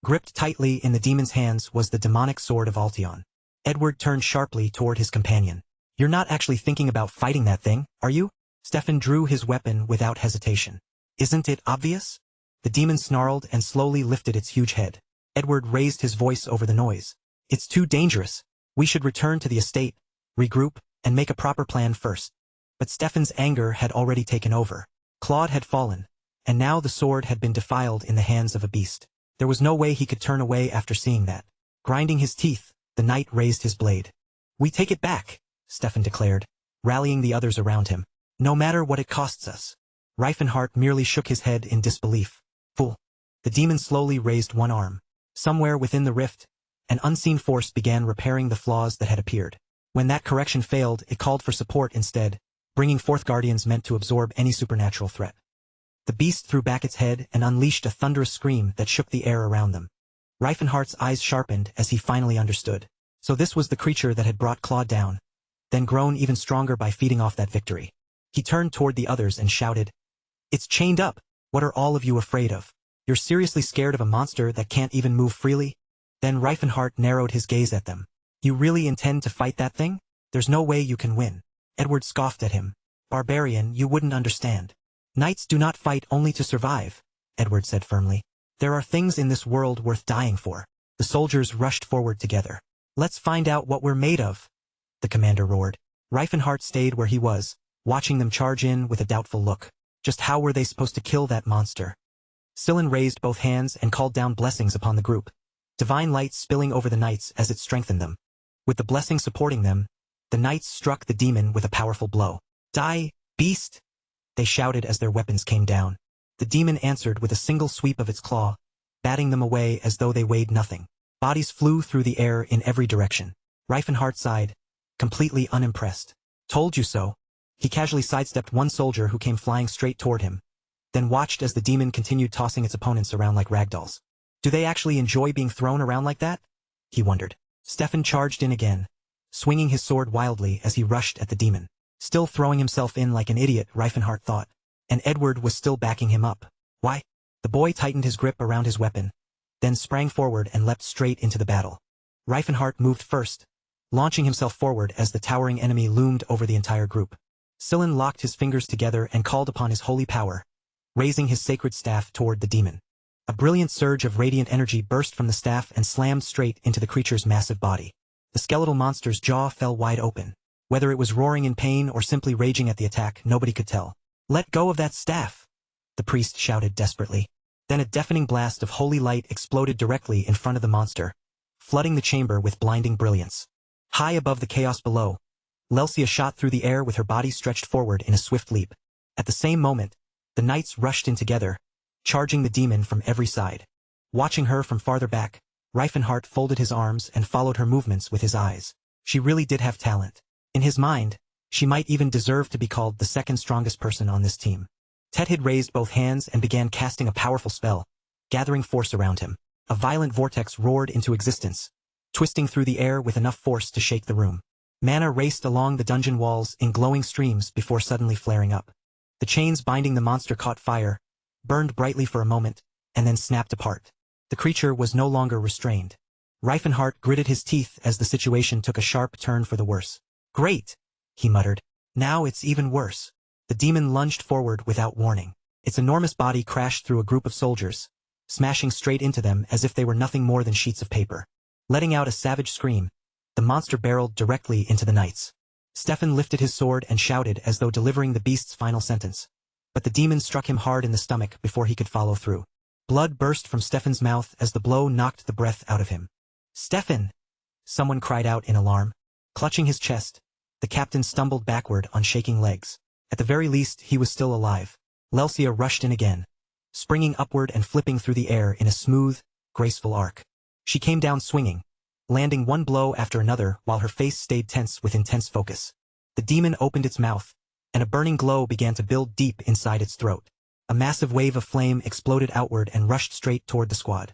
Gripped tightly in the demon's hands was the demonic sword of Altion. Edward turned sharply toward his companion. You're not actually thinking about fighting that thing, are you? Stefan drew his weapon without hesitation. Isn't it obvious? The demon snarled and slowly lifted its huge head. Edward raised his voice over the noise. It's too dangerous. We should return to the estate, regroup, and make a proper plan first. But Stefan's anger had already taken over. Claude had fallen, and now the sword had been defiled in the hands of a beast. There was no way he could turn away after seeing that. Grinding his teeth, the knight raised his blade. We take it back, Stefan declared, rallying the others around him. No matter what it costs us. Reifenhart merely shook his head in disbelief. Fool. The demon slowly raised one arm. Somewhere within the rift, an unseen force began repairing the flaws that had appeared. When that correction failed, it called for support instead, bringing forth guardians meant to absorb any supernatural threat. The beast threw back its head and unleashed a thunderous scream that shook the air around them. Reifenhart's eyes sharpened as he finally understood. So this was the creature that had brought Claude down, then grown even stronger by feeding off that victory. He turned toward the others and shouted, It's chained up! What are all of you afraid of? You're seriously scared of a monster that can't even move freely? Then Reifenhart narrowed his gaze at them. You really intend to fight that thing? There's no way you can win. Edward scoffed at him. Barbarian, you wouldn't understand. Knights do not fight only to survive, Edward said firmly. There are things in this world worth dying for. The soldiers rushed forward together. Let's find out what we're made of, the commander roared. Reifenhart stayed where he was, watching them charge in with a doubtful look. Just how were they supposed to kill that monster? Sillin raised both hands and called down blessings upon the group, divine light spilling over the knights as it strengthened them. With the blessing supporting them, the knights struck the demon with a powerful blow. Die, beast! They shouted as their weapons came down. The demon answered with a single sweep of its claw, batting them away as though they weighed nothing. Bodies flew through the air in every direction. Reifenhart sighed, completely unimpressed. Told you so. He casually sidestepped one soldier who came flying straight toward him, then watched as the demon continued tossing its opponents around like ragdolls. Do they actually enjoy being thrown around like that? He wondered. Stefan charged in again, swinging his sword wildly as he rushed at the demon. Still throwing himself in like an idiot, Reifenhart thought, and Edward was still backing him up. Why? The boy tightened his grip around his weapon, then sprang forward and leapt straight into the battle. Reifenhart moved first, launching himself forward as the towering enemy loomed over the entire group. Sillin locked his fingers together and called upon his holy power, raising his sacred staff toward the demon. A brilliant surge of radiant energy burst from the staff and slammed straight into the creature's massive body. The skeletal monster's jaw fell wide open. Whether it was roaring in pain or simply raging at the attack, nobody could tell. Let go of that staff! The priest shouted desperately. Then a deafening blast of holy light exploded directly in front of the monster, flooding the chamber with blinding brilliance. High above the chaos below, Lelsia shot through the air with her body stretched forward in a swift leap. At the same moment, the knights rushed in together, charging the demon from every side. Watching her from farther back, Reifenhart folded his arms and followed her movements with his eyes. She really did have talent. In his mind, she might even deserve to be called the second strongest person on this team. Tethid raised both hands and began casting a powerful spell, gathering force around him. A violent vortex roared into existence, twisting through the air with enough force to shake the room. Mana raced along the dungeon walls in glowing streams before suddenly flaring up. The chains binding the monster caught fire, burned brightly for a moment, and then snapped apart. The creature was no longer restrained. Reifenhart gritted his teeth as the situation took a sharp turn for the worse. "Great!" he muttered. "Now it's even worse." The demon lunged forward without warning. Its enormous body crashed through a group of soldiers, smashing straight into them as if they were nothing more than sheets of paper. Letting out a savage scream, the monster barreled directly into the knights. Stefan lifted his sword and shouted as though delivering the beast's final sentence. But the demon struck him hard in the stomach before he could follow through. Blood burst from Stefan's mouth as the blow knocked the breath out of him. "Stefan!" someone cried out in alarm. Clutching his chest, the captain stumbled backward on shaking legs. At the very least, he was still alive. Lelsia rushed in again, springing upward and flipping through the air in a smooth, graceful arc. She came down swinging, landing one blow after another while her face stayed tense with intense focus. The demon opened its mouth, and a burning glow began to build deep inside its throat. A massive wave of flame exploded outward and rushed straight toward the squad.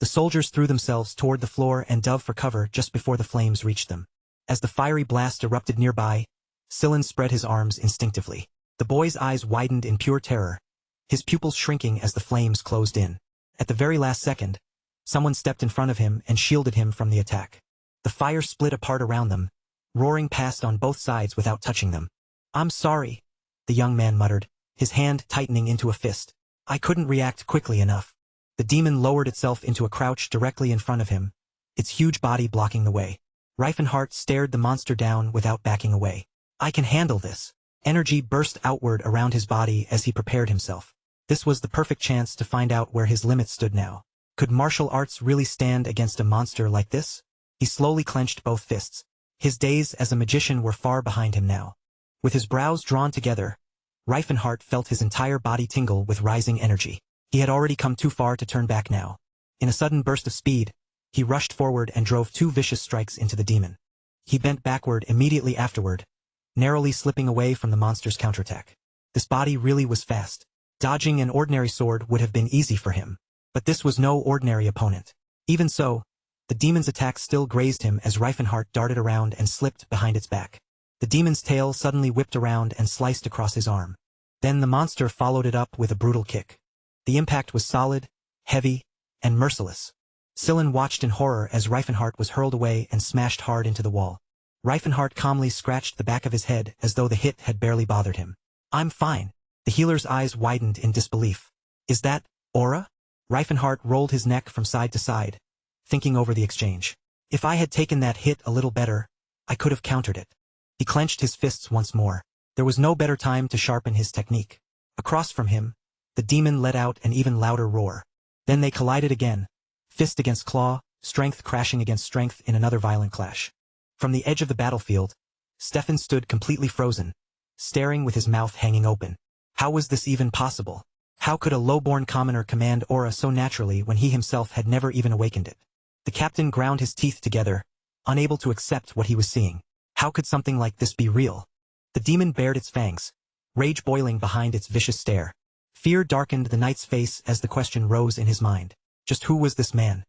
The soldiers threw themselves toward the floor and dove for cover just before the flames reached them. As the fiery blast erupted nearby, Silen spread his arms instinctively. The boy's eyes widened in pure terror, his pupils shrinking as the flames closed in. At the very last second, someone stepped in front of him and shielded him from the attack. The fire split apart around them, roaring past on both sides without touching them. "I'm sorry," the young man muttered, his hand tightening into a fist. "I couldn't react quickly enough." The demon lowered itself into a crouch directly in front of him, its huge body blocking the way. Reifenhart stared the monster down without backing away. "I can handle this." Energy burst outward around his body as he prepared himself. This was the perfect chance to find out where his limits stood now. Could martial arts really stand against a monster like this? He slowly clenched both fists. His days as a magician were far behind him now. With his brows drawn together, Reifenhart felt his entire body tingle with rising energy. He had already come too far to turn back now. In a sudden burst of speed, he rushed forward and drove two vicious strikes into the demon. He bent backward immediately afterward, narrowly slipping away from the monster's counterattack. This body really was fast. Dodging an ordinary sword would have been easy for him. But this was no ordinary opponent. Even so, the demon's attack still grazed him as Reifenhart darted around and slipped behind its back. The demon's tail suddenly whipped around and sliced across his arm. Then the monster followed it up with a brutal kick. The impact was solid, heavy, and merciless. Silen watched in horror as Reifenhart was hurled away and smashed hard into the wall. Reifenhart calmly scratched the back of his head as though the hit had barely bothered him. "I'm fine." The healer's eyes widened in disbelief. "Is that aura?" Reifenhart rolled his neck from side to side, thinking over the exchange. "If I had taken that hit a little better, I could have countered it." He clenched his fists once more. There was no better time to sharpen his technique. Across from him, the demon let out an even louder roar. Then they collided again, fist against claw, strength crashing against strength in another violent clash. From the edge of the battlefield, Stefan stood completely frozen, staring with his mouth hanging open. How was this even possible? How could a low-born commoner command aura so naturally when he himself had never even awakened it? The captain ground his teeth together, unable to accept what he was seeing. How could something like this be real? The demon bared its fangs, rage boiling behind its vicious stare. Fear darkened the knight's face as the question rose in his mind. Just who was this man?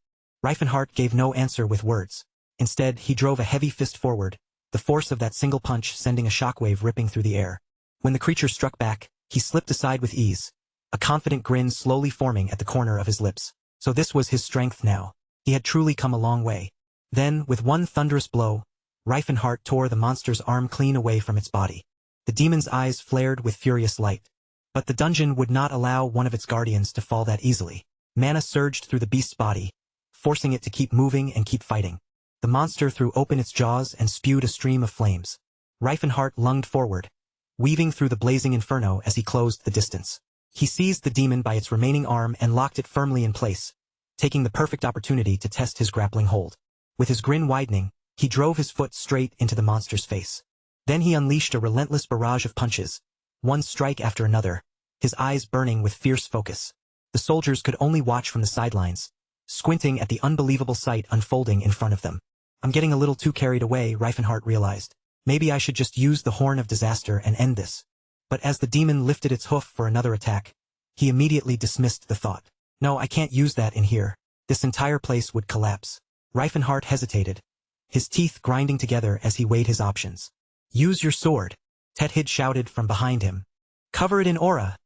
Reifenhart gave no answer with words. Instead, he drove a heavy fist forward, the force of that single punch sending a shockwave ripping through the air. When the creature struck back, he slipped aside with ease, a confident grin slowly forming at the corner of his lips. So this was his strength now. He had truly come a long way. Then, with one thunderous blow, Reifenhart tore the monster's arm clean away from its body. The demon's eyes flared with furious light. But the dungeon would not allow one of its guardians to fall that easily. Mana surged through the beast's body, forcing it to keep moving and keep fighting. The monster threw open its jaws and spewed a stream of flames. Reifenhart lunged forward, weaving through the blazing inferno as he closed the distance. He seized the demon by its remaining arm and locked it firmly in place, taking the perfect opportunity to test his grappling hold. With his grin widening, he drove his foot straight into the monster's face. Then he unleashed a relentless barrage of punches, one strike after another, his eyes burning with fierce focus. The soldiers could only watch from the sidelines, squinting at the unbelievable sight unfolding in front of them. I'm getting a little too carried away, Reifenhart realized. Maybe I should just use the horn of disaster and end this. But as the demon lifted its hoof for another attack, he immediately dismissed the thought. No, I can't use that in here. This entire place would collapse. Reifenhart hesitated, his teeth grinding together as he weighed his options. Use your sword, Tethid shouted from behind him. Cover it in aura,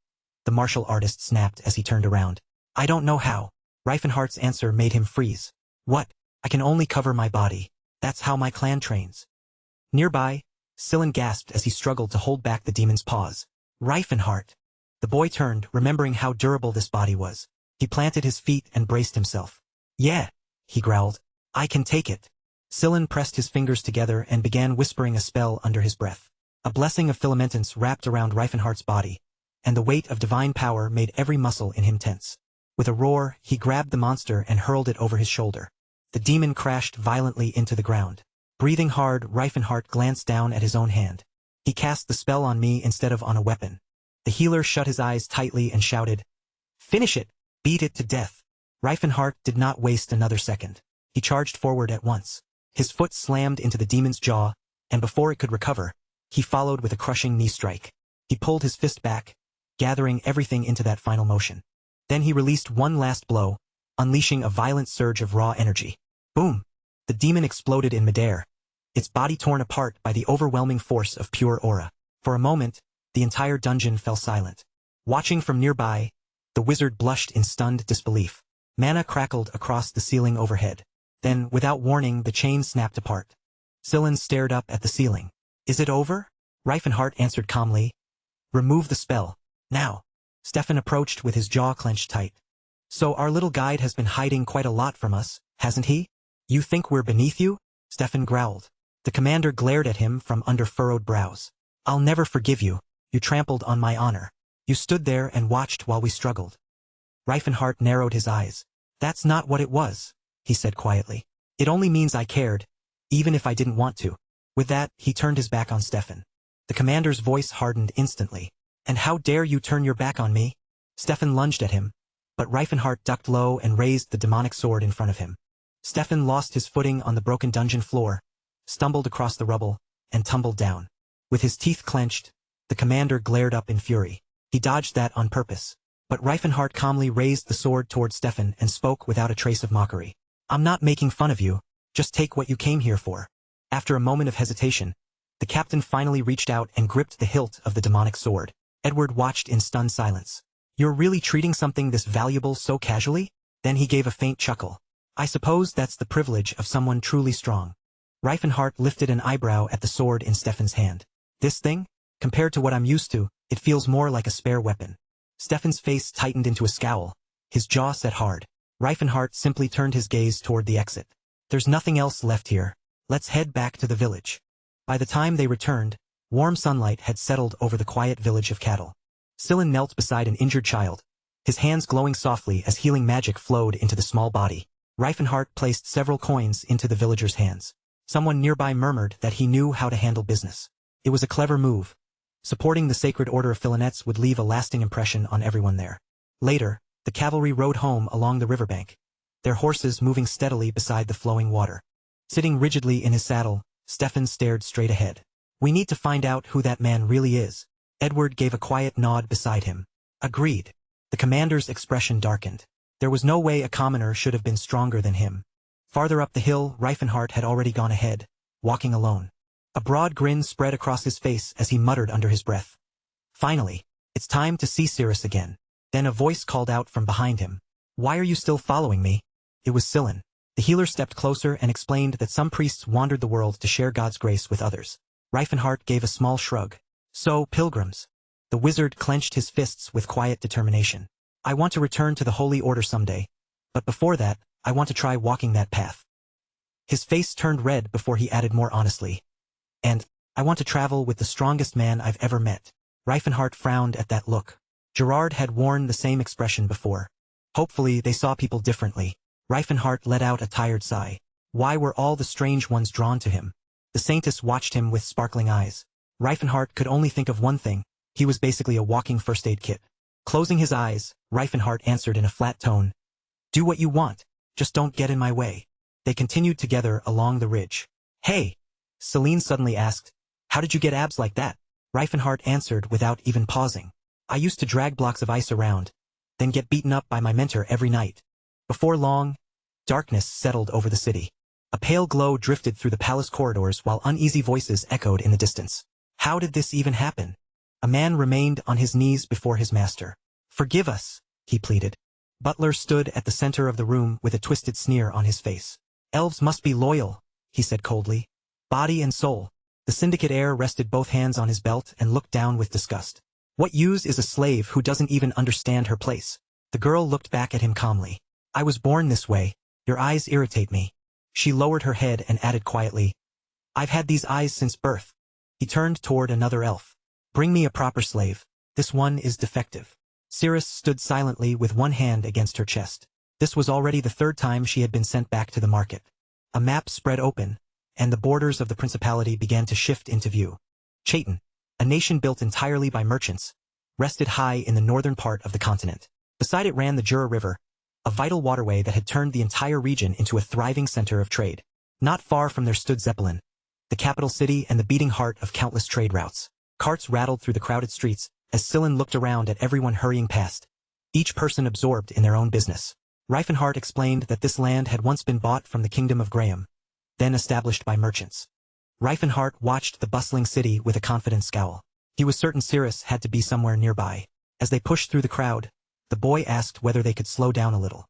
the martial artist snapped as he turned around. I don't know how. Reifenhardt's answer made him freeze. What? I can only cover my body. That's how my clan trains. Nearby, Sillin gasped as he struggled to hold back the demon's paws. Reifenhardt. The boy turned, remembering how durable this body was. He planted his feet and braced himself. Yeah, he growled. I can take it. Sillin pressed his fingers together and began whispering a spell under his breath. A blessing of filamentance wrapped around Reifenhardt's body, and the weight of divine power made every muscle in him tense. With a roar, he grabbed the monster and hurled it over his shoulder. The demon crashed violently into the ground. Breathing hard, Reifenhardt glanced down at his own hand. He cast the spell on me instead of on a weapon. The healer shut his eyes tightly and shouted, Finish it! Beat it to death! Reifenhardt did not waste another second. He charged forward at once. His foot slammed into the demon's jaw, and before it could recover, he followed with a crushing knee strike. He pulled his fist back, gathering everything into that final motion. Then he released one last blow, unleashing a violent surge of raw energy. Boom! The demon exploded in midair, its body torn apart by the overwhelming force of pure aura. For a moment, the entire dungeon fell silent. Watching from nearby, the wizard blushed in stunned disbelief. Mana crackled across the ceiling overhead. Then, without warning, the chain snapped apart. Sillin stared up at the ceiling. Is it over? Reifenhardt answered calmly. Remove the spell. Now. Stefan approached with his jaw clenched tight. So our little guide has been hiding quite a lot from us, hasn't he? You think we're beneath you? Stefan growled. The commander glared at him from under furrowed brows. I'll never forgive you. You trampled on my honor. You stood there and watched while we struggled. Reifenhardt narrowed his eyes. That's not what it was, he said quietly. It only means I cared, even if I didn't want to. With that, he turned his back on Stefan. The commander's voice hardened instantly. And how dare you turn your back on me? Stefan lunged at him, but Reifenhardt ducked low and raised the demonic sword in front of him. Stefan lost his footing on the broken dungeon floor, stumbled across the rubble, and tumbled down. With his teeth clenched, the commander glared up in fury. He dodged that on purpose. But Reifenhardt calmly raised the sword toward Stefan and spoke without a trace of mockery. I'm not making fun of you, just take what you came here for. After a moment of hesitation, the captain finally reached out and gripped the hilt of the demonic sword. Edward watched in stunned silence. You're really treating something this valuable so casually? Then he gave a faint chuckle. I suppose that's the privilege of someone truly strong. Reifenhardt lifted an eyebrow at the sword in Stefan's hand. This thing? Compared to what I'm used to, it feels more like a spare weapon. Stefan's face tightened into a scowl, his jaw set hard. Reifenhardt simply turned his gaze toward the exit. There's nothing else left here. Let's head back to the village. By the time they returned, warm sunlight had settled over the quiet village of cattle. Sillin knelt beside an injured child, his hands glowing softly as healing magic flowed into the small body. Reifenhardt placed several coins into the villager's hands. Someone nearby murmured that he knew how to handle business. It was a clever move. Supporting the sacred order of Filanets would leave a lasting impression on everyone there. Later, the cavalry rode home along the riverbank, their horses moving steadily beside the flowing water. Sitting rigidly in his saddle, Stefan stared straight ahead. We need to find out who that man really is. Edward gave a quiet nod beside him. Agreed. The commander's expression darkened. There was no way a commoner should have been stronger than him. Farther up the hill, Reifenhardt had already gone ahead, walking alone. A broad grin spread across his face as he muttered under his breath. Finally, it's time to see Cirrus again. Then a voice called out from behind him. Why are you still following me? It was Sillin. The healer stepped closer and explained that some priests wandered the world to share God's grace with others. Reifenhardt gave a small shrug. So, pilgrims. The wizard clenched his fists with quiet determination. I want to return to the Holy Order someday, but before that, I want to try walking that path. His face turned red before he added more honestly. And, I want to travel with the strongest man I've ever met. Reifenhardt frowned at that look. Gerard had worn the same expression before. Hopefully they saw people differently. Reifenhardt let out a tired sigh. Why were all the strange ones drawn to him? The Saintess watched him with sparkling eyes. Reifenhardt could only think of one thing. He was basically a walking first aid kit. Closing his eyes, Reifenhardt answered in a flat tone. Do what you want. Just don't get in my way. They continued together along the ridge. Hey! Celine suddenly asked, how did you get abs like that? Reifenhardt answered without even pausing. I used to drag blocks of ice around, then get beaten up by my mentor every night. Before long, darkness settled over the city. A pale glow drifted through the palace corridors while uneasy voices echoed in the distance. How did this even happen? A man remained on his knees before his master. Forgive us, he pleaded. Butler stood at the center of the room with a twisted sneer on his face. Elves must be loyal, he said coldly. Body and soul. The syndicate heir rested both hands on his belt and looked down with disgust. What use is a slave who doesn't even understand her place? The girl looked back at him calmly. I was born this way. Your eyes irritate me. She lowered her head and added quietly, I've had these eyes since birth. He turned toward another elf. Bring me a proper slave. This one is defective. Cirrus stood silently with one hand against her chest. This was already the third time she had been sent back to the market. A map spread open, and the borders of the principality began to shift into view. Chaitan, a nation built entirely by merchants, rested high in the northern part of the continent. Beside it ran the Jura River, a vital waterway that had turned the entire region into a thriving center of trade. Not far from there stood Zeppelin, the capital city and the beating heart of countless trade routes. Carts rattled through the crowded streets, as Sillin looked around at everyone hurrying past, each person absorbed in their own business. Reifenhardt explained that this land had once been bought from the Kingdom of Graham, then established by merchants. Reifenhardt watched the bustling city with a confident scowl. He was certain Cirrus had to be somewhere nearby. As they pushed through the crowd, the boy asked whether they could slow down a little.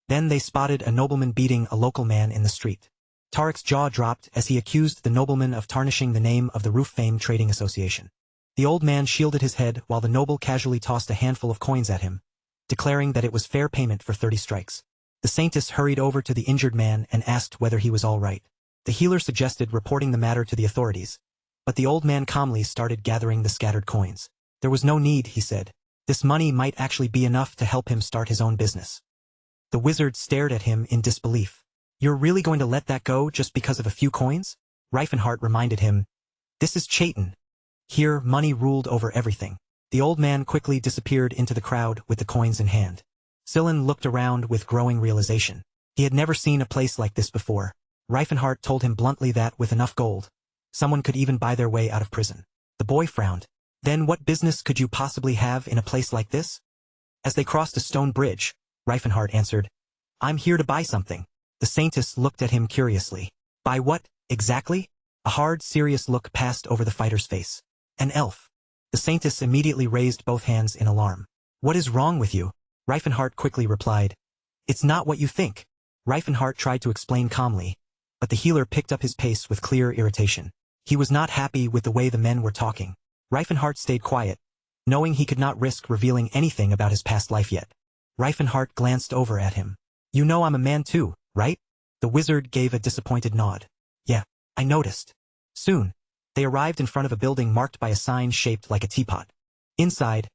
Then they spotted a nobleman beating a local man in the street. Tarek's jaw dropped as he accused the nobleman of tarnishing the name of the Roof Fame Trading Association. The old man shielded his head while the noble casually tossed a handful of coins at him, declaring that it was fair payment for 30 strikes. The Saintess hurried over to the injured man and asked whether he was all right. The healer suggested reporting the matter to the authorities, but the old man calmly started gathering the scattered coins. There was no need, he said. This money might actually be enough to help him start his own business. The wizard stared at him in disbelief. You're really going to let that go just because of a few coins? Reifenhardt reminded him. This is Chaitan. Here, money ruled over everything. The old man quickly disappeared into the crowd with the coins in hand. Sillin looked around with growing realization. He had never seen a place like this before. Reifenhardt told him bluntly that with enough gold, someone could even buy their way out of prison. The boy frowned. Then what business could you possibly have in a place like this? As they crossed a stone bridge, Reifenhardt answered, I'm here to buy something. The Saintess looked at him curiously. Buy what, exactly? A hard, serious look passed over the fighter's face. An elf. The Saintess immediately raised both hands in alarm. What is wrong with you? Reifenhardt quickly replied. It's not what you think. Reifenhardt tried to explain calmly, but the healer picked up his pace with clear irritation. He was not happy with the way the men were talking. Reifenhardt stayed quiet, knowing he could not risk revealing anything about his past life yet. Reifenhardt glanced over at him. You know I'm a man too, right? The wizard gave a disappointed nod. Yeah, I noticed. Soon, they arrived in front of a building marked by a sign shaped like a teapot. Inside,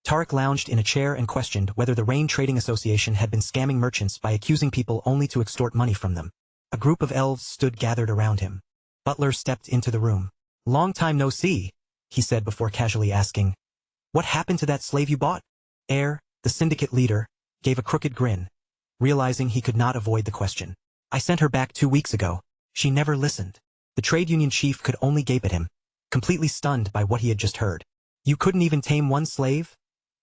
Tarek lounged in a chair and questioned whether the Rain Trading Association had been scamming merchants by accusing people only to extort money from them. A group of elves stood gathered around him. Butler stepped into the room. Long time no see, he said before casually asking, what happened to that slave you bought? Heir, the syndicate leader, gave a crooked grin, realizing he could not avoid the question. I sent her back 2 weeks ago. She never listened. The trade union chief could only gape at him, completely stunned by what he had just heard. You couldn't even tame one slave?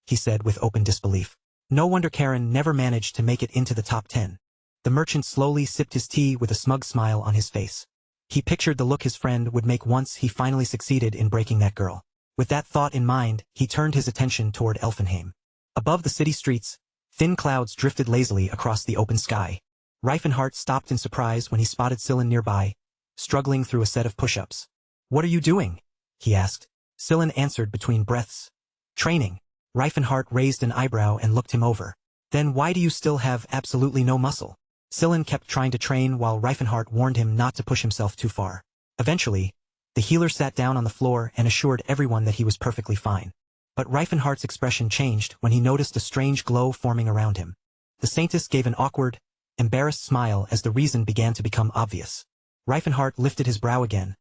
He said with open disbelief. No wonder Karen never managed to make it into the top 10. The merchant slowly sipped his tea with a smug smile on his face. He pictured the look his friend would make once he finally succeeded in breaking that girl. With that thought in mind, he turned his attention toward Elfenheim. Above the city streets, thin clouds drifted lazily across the open sky. Reifenhardt stopped in surprise when he spotted Sillin nearby, struggling through a set of push-ups. What are you doing? He asked. Sillin answered between breaths. Training. Reifenhardt raised an eyebrow and looked him over. Then why do you still have absolutely no muscle? Sillin kept trying to train while Reifenhardt warned him not to push himself too far. Eventually, the healer sat down on the floor and assured everyone that he was perfectly fine. But Reifenhardt's expression changed when he noticed a strange glow forming around him. The Saintess gave an awkward, embarrassed smile as the reason began to become obvious. Reifenhardt lifted his brow again,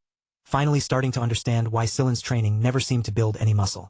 finally starting to understand why Sillin's training never seemed to build any muscle.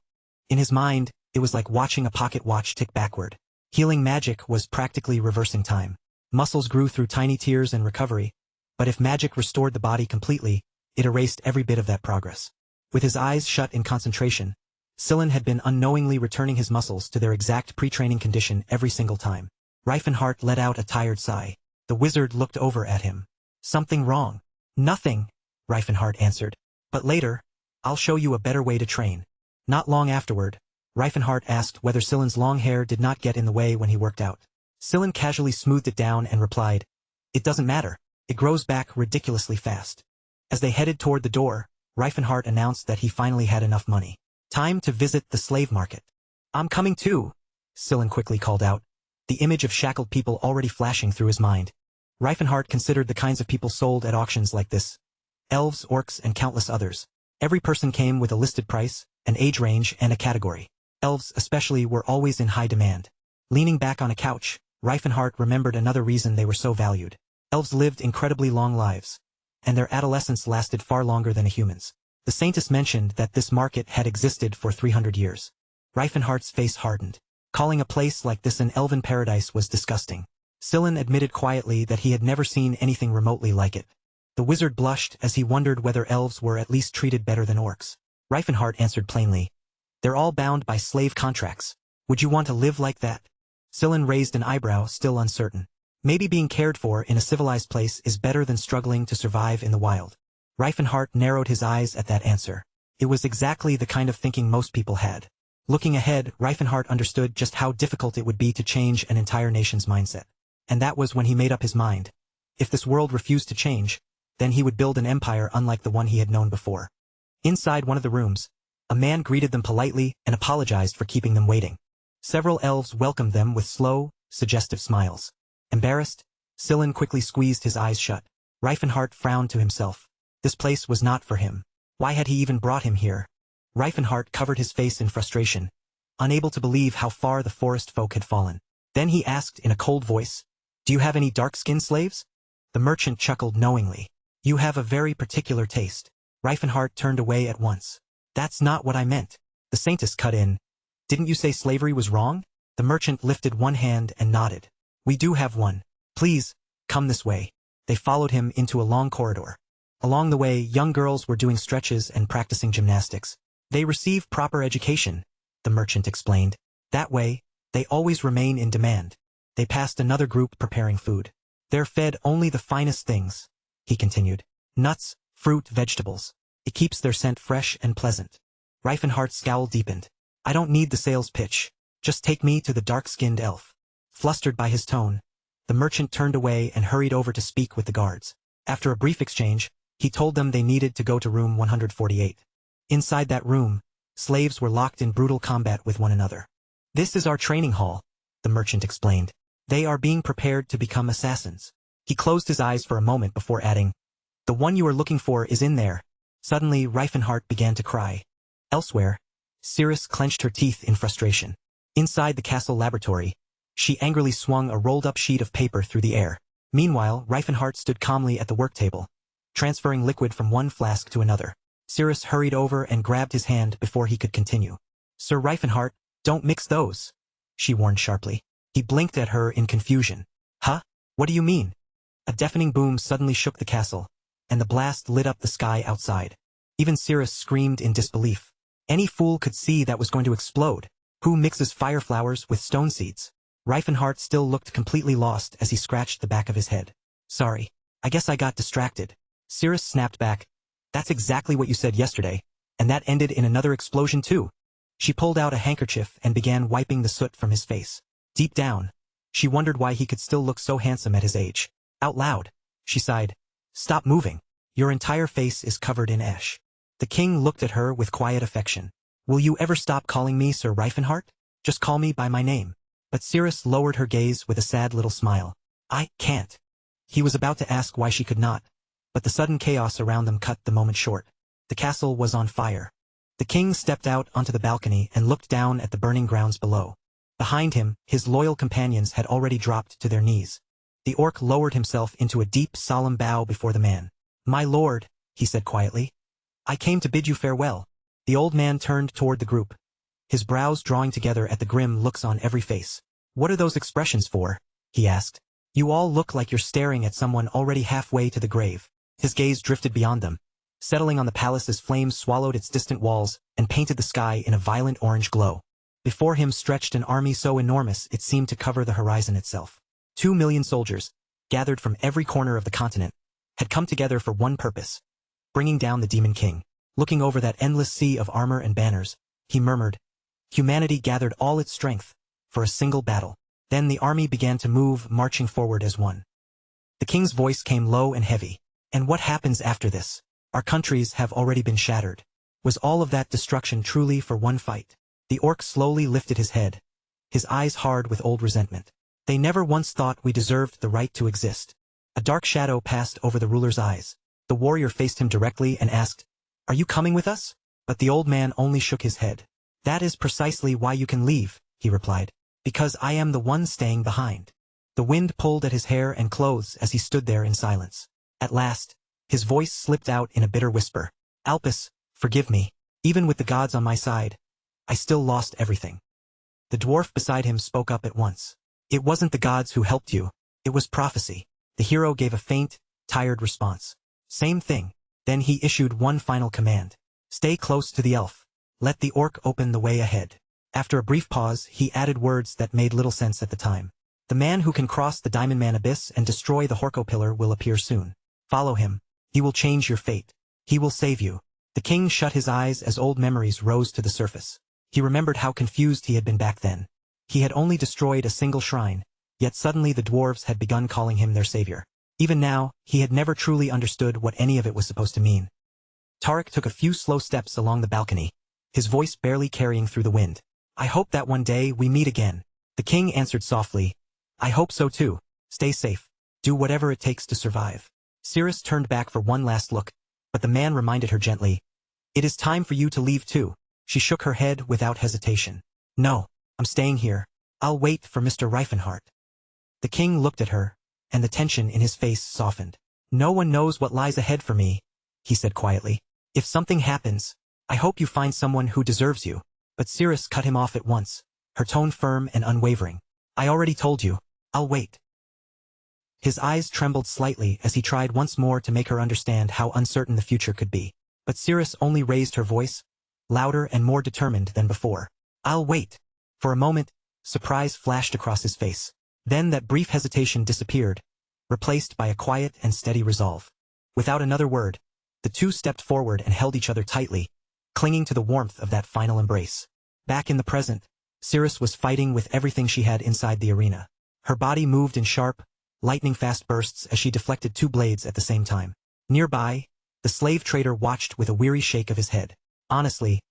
In his mind, it was like watching a pocket watch tick backward. Healing magic was practically reversing time. Muscles grew through tiny tears and recovery, but if magic restored the body completely, it erased every bit of that progress. With his eyes shut in concentration, Sillin had been unknowingly returning his muscles to their exact pre-training condition every single time. Reifenhardt let out a tired sigh. The wizard looked over at him. Something wrong. Nothing, Reifenhardt answered. But later, I'll show you a better way to train. Not long afterward, Reifenhardt asked whether Sillin's long hair did not get in the way when he worked out. Scylla casually smoothed it down and replied, "It doesn't matter. It grows back ridiculously fast." As they headed toward the door, Reifenhart announced that he finally had enough money. "Time to visit the slave market." "I'm coming too," Scylla quickly called out, the image of shackled people already flashing through his mind. Reifenhart considered the kinds of people sold at auctions like this: elves, orcs, and countless others. Every person came with a listed price, an age range, and a category. Elves, especially, were always in high demand. Leaning back on a couch, Reifenhart remembered another reason they were so valued. Elves lived incredibly long lives, and their adolescence lasted far longer than a human's. The Saintess mentioned that this market had existed for 300 years. Reifenhart's face hardened. Calling a place like this an elven paradise was disgusting. Scylla admitted quietly that he had never seen anything remotely like it. The wizard blushed as he wondered whether elves were at least treated better than orcs. Reifenhart answered plainly, "They're all bound by slave contracts. Would you want to live like that?" Scylla raised an eyebrow, still uncertain. Maybe being cared for in a civilized place is better than struggling to survive in the wild. Reifenhart narrowed his eyes at that answer. It was exactly the kind of thinking most people had. Looking ahead, Reifenhart understood just how difficult it would be to change an entire nation's mindset. And that was when he made up his mind. If this world refused to change, then he would build an empire unlike the one he had known before. Inside one of the rooms, a man greeted them politely and apologized for keeping them waiting. Several elves welcomed them with slow, suggestive smiles. Embarrassed, Scylla quickly squeezed his eyes shut. Reifenhart frowned to himself. This place was not for him. Why had he even brought him here? Reifenhart covered his face in frustration, unable to believe how far the forest folk had fallen. Then he asked in a cold voice, "Do you have any dark-skinned slaves?" The merchant chuckled knowingly. "You have a very particular taste." Reifenhart turned away at once. "That's not what I meant." The Saintess cut in. "Didn't you say slavery was wrong?" The merchant lifted one hand and nodded. "We do have one. Please, come this way." They followed him into a long corridor. Along the way, young girls were doing stretches and practicing gymnastics. "They receive proper education," the merchant explained. "That way, they always remain in demand." They passed another group preparing food. "They're fed only the finest things," he continued. "Nuts, fruit, vegetables. It keeps their scent fresh and pleasant." Reifenhart's scowl deepened. "I don't need the sales pitch. Just take me to the dark-skinned elf." Flustered by his tone, the merchant turned away and hurried over to speak with the guards. After a brief exchange, he told them they needed to go to room 148. Inside that room, slaves were locked in brutal combat with one another. "This is our training hall," the merchant explained. "They are being prepared to become assassins." He closed his eyes for a moment before adding, "The one you are looking for is in there." Suddenly, Reifenhart began to cry. Elsewhere, Cirrus clenched her teeth in frustration. Inside the castle laboratory, she angrily swung a rolled-up sheet of paper through the air. Meanwhile, Reifenhart stood calmly at the work table, transferring liquid from one flask to another. Cirrus hurried over and grabbed his hand before he could continue. "Sir Reifenhart, don't mix those," she warned sharply. He blinked at her in confusion. "Huh? What do you mean?" A deafening boom suddenly shook the castle, and the blast lit up the sky outside. Even Cirrus screamed in disbelief. Any fool could see that was going to explode. Who mixes fire flowers with stone seeds? Reifenhart still looked completely lost as he scratched the back of his head. "Sorry, I guess I got distracted." Cirrus snapped back. "That's exactly what you said yesterday, and that ended in another explosion too." She pulled out a handkerchief and began wiping the soot from his face. Deep down, she wondered why he could still look so handsome at his age. Out loud, she sighed, "Stop moving. Your entire face is covered in ash." The king looked at her with quiet affection. "Will you ever stop calling me Sir Reifenhart? Just call me by my name." But Cirrus lowered her gaze with a sad little smile. "I can't." He was about to ask why she could not, but the sudden chaos around them cut the moment short. The castle was on fire. The king stepped out onto the balcony and looked down at the burning grounds below. Behind him, his loyal companions had already dropped to their knees. The orc lowered himself into a deep, solemn bow before the man. "My lord," he said quietly, "I came to bid you farewell." The old man turned toward the group, his brows drawing together at the grim looks on every face. "What are those expressions for?" he asked. "You all look like you're staring at someone already halfway to the grave." His gaze drifted beyond them, settling on the palace as flames swallowed its distant walls and painted the sky in a violent orange glow. Before him stretched an army so enormous it seemed to cover the horizon itself. 2 million soldiers, gathered from every corner of the continent, had come together for one purpose: bringing down the Demon King. Looking over that endless sea of armor and banners, he murmured, "Humanity gathered all its strength for a single battle. Then the army began to move, marching forward as one. The king's voice came low and heavy. And what happens after this? Our countries have already been shattered. Was all of that destruction truly for one fight? The orc slowly lifted his head, his eyes hard with old resentment. They never once thought we deserved the right to exist. A dark shadow passed over the ruler's eyes. The warrior faced him directly and asked, "Are you coming with us?" But the old man only shook his head. "That is precisely why you can leave," he replied. "Because I am the one staying behind." The wind pulled at his hair and clothes as he stood there in silence. At last, his voice slipped out in a bitter whisper. "Alpus, forgive me. Even with the gods on my side, I still lost everything." The dwarf beside him spoke up at once. "It wasn't the gods who helped you. It was prophecy." The hero gave a faint, tired response. "Same thing." Then he issued one final command. "Stay close to the elf. Let the orc open the way ahead." After a brief pause, he added words that made little sense at the time. "The man who can cross the Diamond Man abyss and destroy the Horko pillar will appear soon. Follow him. He will change your fate. He will save you." The king shut his eyes as old memories rose to the surface. He remembered how confused he had been back then. He had only destroyed a single shrine, yet suddenly the dwarves had begun calling him their savior. Even now, he had never truly understood what any of it was supposed to mean. Tarek took a few slow steps along the balcony, his voice barely carrying through the wind. "I hope that one day we meet again." The king answered softly, "I hope so too. Stay safe. Do whatever it takes to survive." Cirrus turned back for one last look, but the man reminded her gently, "It is time for you to leave too." She shook her head without hesitation. "No, I'm staying here. I'll wait for Mr. Reifenhart." The king looked at her, and the tension in his face softened. "No one knows what lies ahead for me," he said quietly. "If something happens, I hope you find someone who deserves you." But Cirrus cut him off at once, her tone firm and unwavering. "I already told you. I'll wait." His eyes trembled slightly as he tried once more to make her understand how uncertain the future could be. But Cirrus only raised her voice, louder and more determined than before. "I'll wait." For a moment, surprise flashed across his face. Then that brief hesitation disappeared, replaced by a quiet and steady resolve. Without another word, the two stepped forward and held each other tightly, clinging to the warmth of that final embrace. Back in the present, Cirrus was fighting with everything she had inside the arena. Her body moved in sharp, lightning-fast bursts as she deflected two blades at the same time. Nearby, the slave trader watched with a weary shake of his head. "Honestly,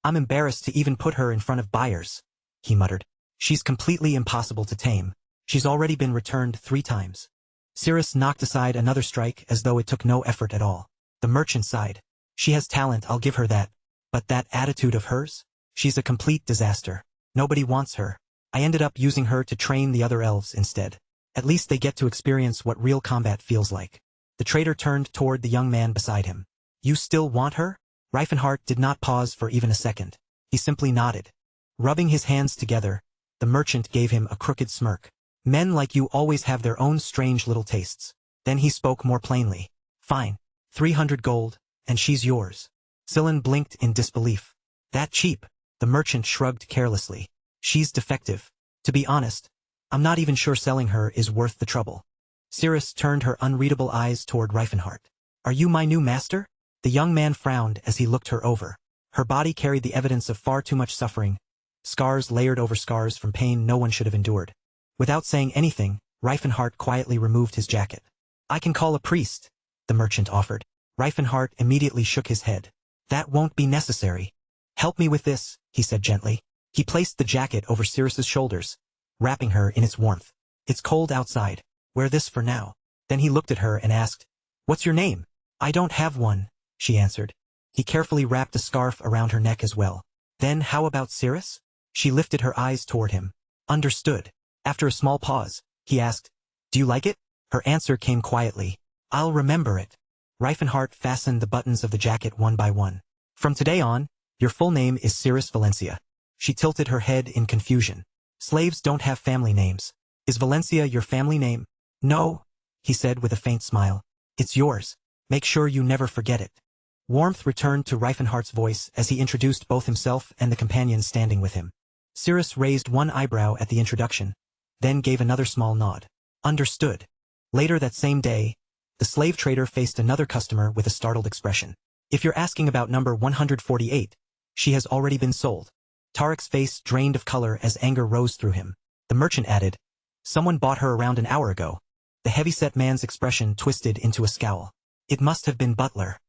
I'm embarrassed to even put her in front of buyers," he muttered. "She's completely impossible to tame. She's already been returned 3 times. Cirrus knocked aside another strike as though it took no effort at all. The merchant sighed. "She has talent, I'll give her that. But that attitude of hers? She's a complete disaster. Nobody wants her. I ended up using her to train the other elves instead. At least they get to experience what real combat feels like." The trader turned toward the young man beside him. "You still want her?" Reifenhart did not pause for even a second. He simply nodded. Rubbing his hands together, the merchant gave him a crooked smirk. "Men like you always have their own strange little tastes." Then he spoke more plainly. "Fine. 300 gold, and she's yours." Sillin blinked in disbelief. "That cheap?" The merchant shrugged carelessly. "She's defective. To be honest, I'm not even sure selling her is worth the trouble." Cirrus turned her unreadable eyes toward Reifenhart. "Are you my new master?" The young man frowned as he looked her over. Her body carried the evidence of far too much suffering, scars layered over scars from pain no one should have endured. Without saying anything, Reifenhart quietly removed his jacket. "I can call a priest," the merchant offered. Reifenhart immediately shook his head. "That won't be necessary. Help me with this," he said gently. He placed the jacket over Cirrus's shoulders, wrapping her in its warmth. "It's cold outside. Wear this for now." Then he looked at her and asked, "What's your name?" "I don't have one," she answered. He carefully wrapped a scarf around her neck as well. "Then how about Cirrus?" She lifted her eyes toward him. "Understood." After a small pause, he asked, "Do you like it?" Her answer came quietly. "I'll remember it." Reifenhart fastened the buttons of the jacket one by one. "From today on, your full name is Cirrus Valencia." She tilted her head in confusion. "Slaves don't have family names. Is Valencia your family name?" "No," he said with a faint smile. "It's yours. Make sure you never forget it." Warmth returned to Reifenhart's voice as he introduced both himself and the companion standing with him. Cirrus raised one eyebrow at the introduction, then gave another small nod. "Understood." Later that same day, the slave trader faced another customer with a startled expression. "If you're asking about number 148, she has already been sold." Tarek's face drained of color as anger rose through him. The merchant added, Someone bought her around an hour ago. The heavyset man's expression twisted into a scowl. It must have been Butler.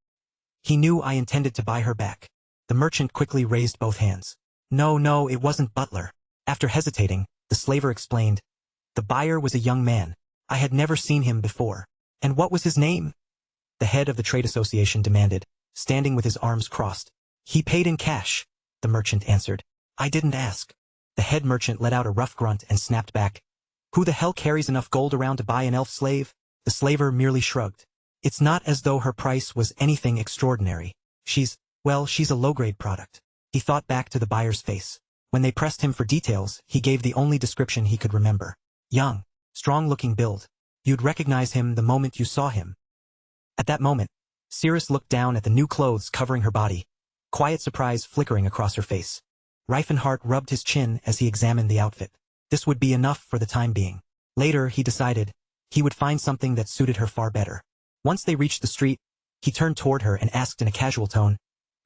He knew I intended to buy her back. The merchant quickly raised both hands. No, it wasn't Butler. After hesitating, the slaver explained. The buyer was a young man. I had never seen him before. And what was his name? The head of the trade association demanded, standing with his arms crossed. He paid in cash, the merchant answered. I didn't ask. The head merchant let out a rough grunt and snapped back. Who the hell carries enough gold around to buy an elf slave? The slaver merely shrugged. It's not as though her price was anything extraordinary. She's a low-grade product. He thought back to the buyer's face. When they pressed him for details, he gave the only description he could remember. Young, strong-looking build. You'd recognize him the moment you saw him. At that moment, Cirrus looked down at the new clothes covering her body, quiet surprise flickering across her face. Reifenhart rubbed his chin as he examined the outfit. This would be enough for the time being. Later, he decided, he would find something that suited her far better. Once they reached the street, he turned toward her and asked in a casual tone,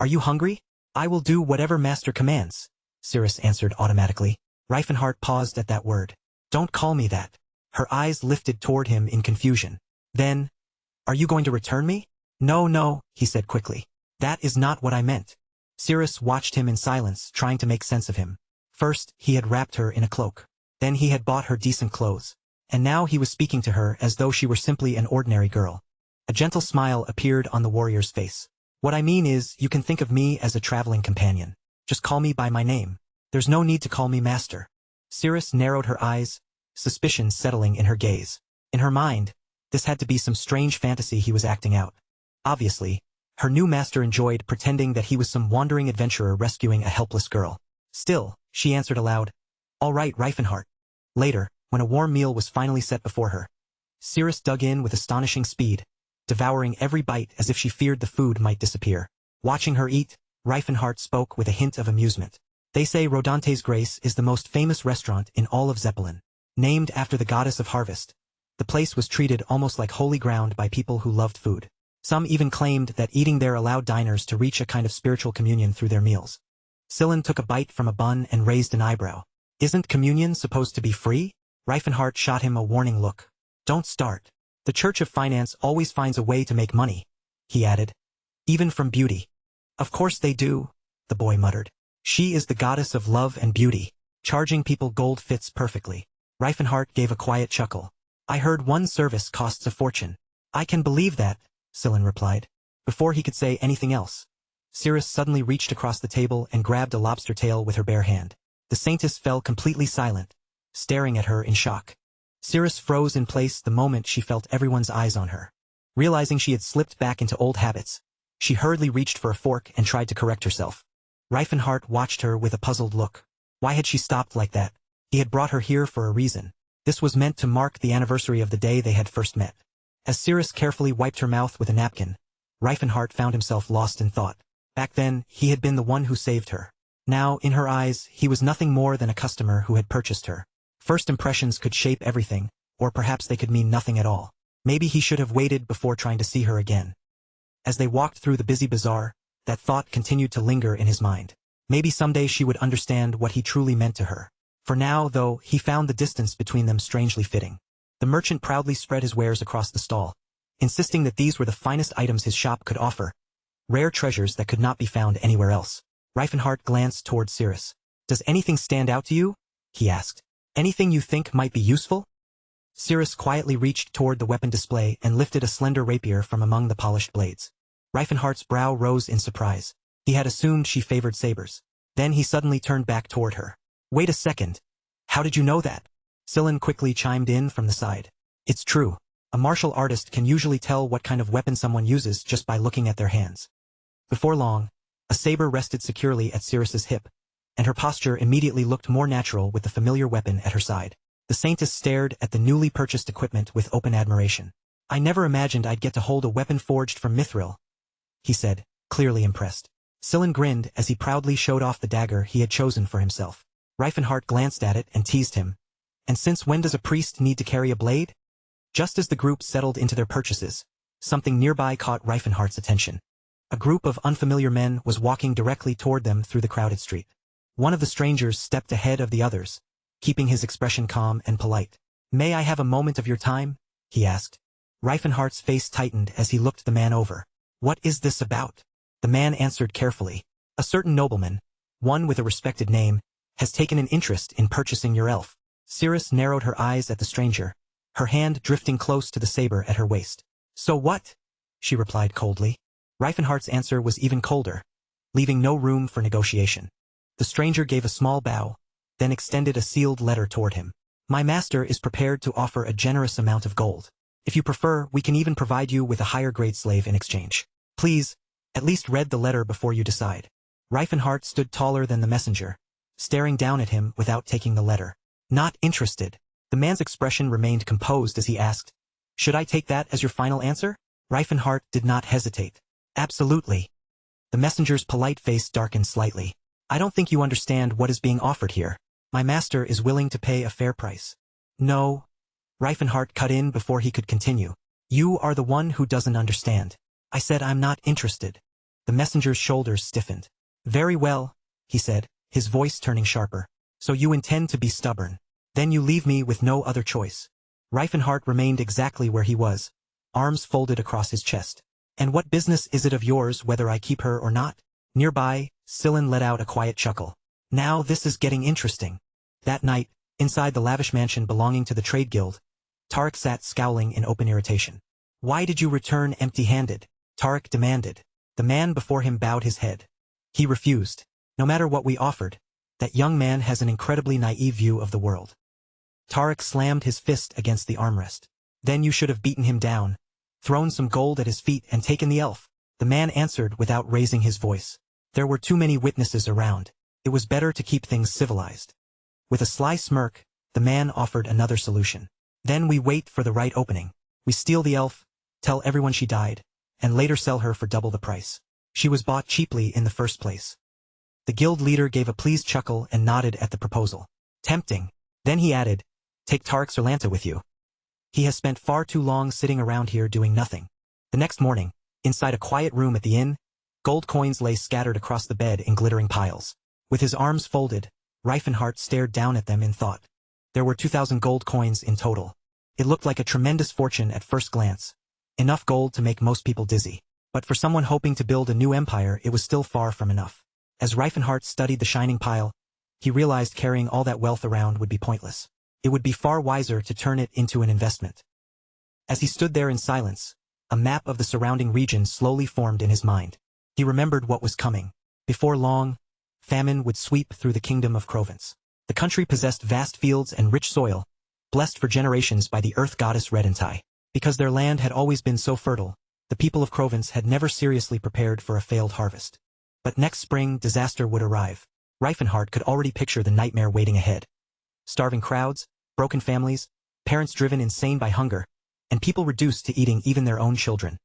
Are you hungry? I will do whatever master commands, Cirrus answered automatically. Reifenhart paused at that word. Don't call me that. Her eyes lifted toward him in confusion. Then, are you going to return me? No, he said quickly. That is not what I meant. Cirrus watched him in silence, trying to make sense of him. First, he had wrapped her in a cloak. Then he had bought her decent clothes. And now he was speaking to her as though she were simply an ordinary girl. A gentle smile appeared on the warrior's face. What I mean is, you can think of me as a traveling companion. Just call me by my name. There's no need to call me master. Cirrus narrowed her eyes, suspicion settling in her gaze. In her mind, this had to be some strange fantasy he was acting out. Obviously, her new master enjoyed pretending that he was some wandering adventurer rescuing a helpless girl. Still, she answered aloud, All right, Reifenhart. Later, when a warm meal was finally set before her, Cirrus dug in with astonishing speed, devouring every bite as if she feared the food might disappear. Watching her eat, Reifenhart spoke with a hint of amusement. They say Rodante's Grace is the most famous restaurant in all of Zeppelin. Named after the goddess of harvest, the place was treated almost like holy ground by people who loved food. Some even claimed that eating there allowed diners to reach a kind of spiritual communion through their meals. Sillin took a bite from a bun and raised an eyebrow. Isn't communion supposed to be free? Reifenhart shot him a warning look. Don't start. The Church of Finance always finds a way to make money, he added. Even from beauty. Of course they do, the boy muttered. She is the goddess of love and beauty. Charging people gold fits perfectly. Reifenhart gave a quiet chuckle. I heard one service costs a fortune. I can believe that, Sillin replied. Before he could say anything else, Cirrus suddenly reached across the table and grabbed a lobster tail with her bare hand. The saintess fell completely silent, staring at her in shock. Cirrus froze in place the moment she felt everyone's eyes on her. Realizing she had slipped back into old habits, she hurriedly reached for a fork and tried to correct herself. Reifenhart watched her with a puzzled look. Why had she stopped like that? He had brought her here for a reason. This was meant to mark the anniversary of the day they had first met. As Cirrus carefully wiped her mouth with a napkin, Reifenhart found himself lost in thought. Back then, he had been the one who saved her. Now, in her eyes, he was nothing more than a customer who had purchased her. First impressions could shape everything, or perhaps they could mean nothing at all. Maybe he should have waited before trying to see her again. As they walked through the busy bazaar, that thought continued to linger in his mind. Maybe someday she would understand what he truly meant to her. For now, though, he found the distance between them strangely fitting. The merchant proudly spread his wares across the stall, insisting that these were the finest items his shop could offer, rare treasures that could not be found anywhere else. Reifenhart glanced toward Cirrus. Does anything stand out to you? He asked. Anything you think might be useful? Cirrus quietly reached toward the weapon display and lifted a slender rapier from among the polished blades. Reifenhart's brow rose in surprise. He had assumed she favored sabers. Then he suddenly turned back toward her. Wait a second. How did you know that? Sillin quickly chimed in from the side. It's true. A martial artist can usually tell what kind of weapon someone uses just by looking at their hands. Before long, a saber rested securely at Cirrus's hip, and her posture immediately looked more natural with the familiar weapon at her side. The saintess stared at the newly purchased equipment with open admiration. I never imagined I'd get to hold a weapon forged from mithril, he said, clearly impressed. Sillin grinned as he proudly showed off the dagger he had chosen for himself. Reifenhart glanced at it and teased him. And since when does a priest need to carry a blade? Just as the group settled into their purchases, something nearby caught Reifenhart's attention. A group of unfamiliar men was walking directly toward them through the crowded street. One of the strangers stepped ahead of the others, keeping his expression calm and polite. May I have a moment of your time? He asked. Reifenhardt's face tightened as he looked the man over. What is this about? The man answered carefully. A certain nobleman, one with a respected name, has taken an interest in purchasing your elf. Cirrus narrowed her eyes at the stranger, her hand drifting close to the saber at her waist. So what? She replied coldly. Reifenhardt's answer was even colder, leaving no room for negotiation. The stranger gave a small bow, then extended a sealed letter toward him. My master is prepared to offer a generous amount of gold. If you prefer, we can even provide you with a higher-grade slave in exchange. Please, at least read the letter before you decide. Reifenhardt stood taller than the messenger, staring down at him without taking the letter. Not interested. The man's expression remained composed as he asked, Should I take that as your final answer? Reifenhardt did not hesitate. Absolutely. The messenger's polite face darkened slightly. I don't think you understand what is being offered here. My master is willing to pay a fair price. No. Reifenhardt cut in before he could continue. You are the one who doesn't understand. I said I'm not interested. The messenger's shoulders stiffened. Very well, he said, his voice turning sharper. So you intend to be stubborn. Then you leave me with no other choice. Reifenhardt remained exactly where he was, arms folded across his chest. And what business is it of yours whether I keep her or not? Nearby, Sillin let out a quiet chuckle. Now this is getting interesting. That night, inside the lavish mansion belonging to the trade guild, Tarek sat scowling in open irritation. Why did you return empty-handed? Tarek demanded. The man before him bowed his head. He refused. No matter what we offered, that young man has an incredibly naive view of the world. Tarek slammed his fist against the armrest. Then you should have beaten him down, thrown some gold at his feet and taken the elf. The man answered without raising his voice. There were too many witnesses around. It was better to keep things civilized. With a sly smirk, the man offered another solution. Then we wait for the right opening. We steal the elf, tell everyone she died, and later sell her for double the price. She was bought cheaply in the first place. The guild leader gave a pleased chuckle and nodded at the proposal. Tempting. Then he added, Take Tarek Serlanta with you. He has spent far too long sitting around here doing nothing. The next morning, inside a quiet room at the inn, gold coins lay scattered across the bed in glittering piles. With his arms folded, Reifenhardt stared down at them in thought. There were 2,000 gold coins in total. It looked like a tremendous fortune at first glance. Enough gold to make most people dizzy. But for someone hoping to build a new empire, it was still far from enough. As Reifenhardt studied the shining pile, he realized carrying all that wealth around would be pointless. It would be far wiser to turn it into an investment. As he stood there in silence, a map of the surrounding region slowly formed in his mind. He remembered what was coming. Before long, famine would sweep through the kingdom of Provence. The country possessed vast fields and rich soil, blessed for generations by the earth goddess Redentai. Because their land had always been so fertile, the people of Provence had never seriously prepared for a failed harvest. But next spring, disaster would arrive. Reifenhardt could already picture the nightmare waiting ahead. Starving crowds, broken families, parents driven insane by hunger, and people reduced to eating even their own children.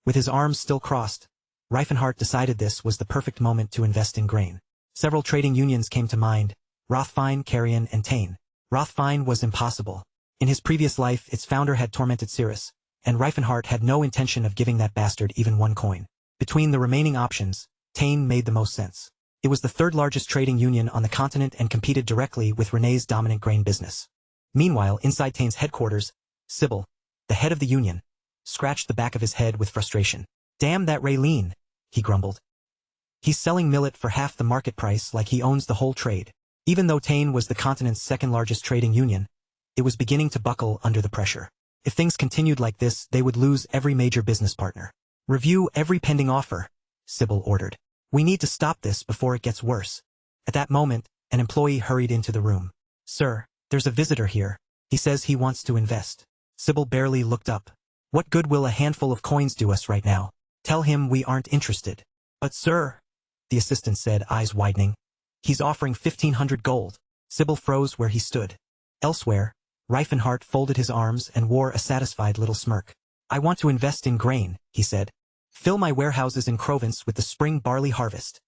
With his arms still crossed, Reifenhardt decided this was the perfect moment to invest in grain. Several trading unions came to mind, Rothfein, Carrion, and Tain. Rothfein was impossible. In his previous life, its founder had tormented Cirrus, and Reifenhardt had no intention of giving that bastard even one coin. Between the remaining options, Tain made the most sense. It was the third largest trading union on the continent and competed directly with René's dominant grain business. Meanwhile, inside Tain's headquarters, Sybil, the head of the union, scratched the back of his head with frustration. Damn that Raylene, he grumbled. He's selling millet for half the market price like he owns the whole trade. Even though Tain was the continent's second largest trading union, it was beginning to buckle under the pressure. If things continued like this, they would lose every major business partner. Review every pending offer, Sybil ordered. We need to stop this before it gets worse. At that moment, an employee hurried into the room. Sir, there's a visitor here. He says he wants to invest. Sybil barely looked up. What good will a handful of coins do us right now? Tell him we aren't interested. But sir, the assistant said, eyes widening. He's offering 1,500 gold. Sybil froze where he stood. Elsewhere, Reifenhardt folded his arms and wore a satisfied little smirk. I want to invest in grain, he said. Fill my warehouses in Provence with the spring barley harvest,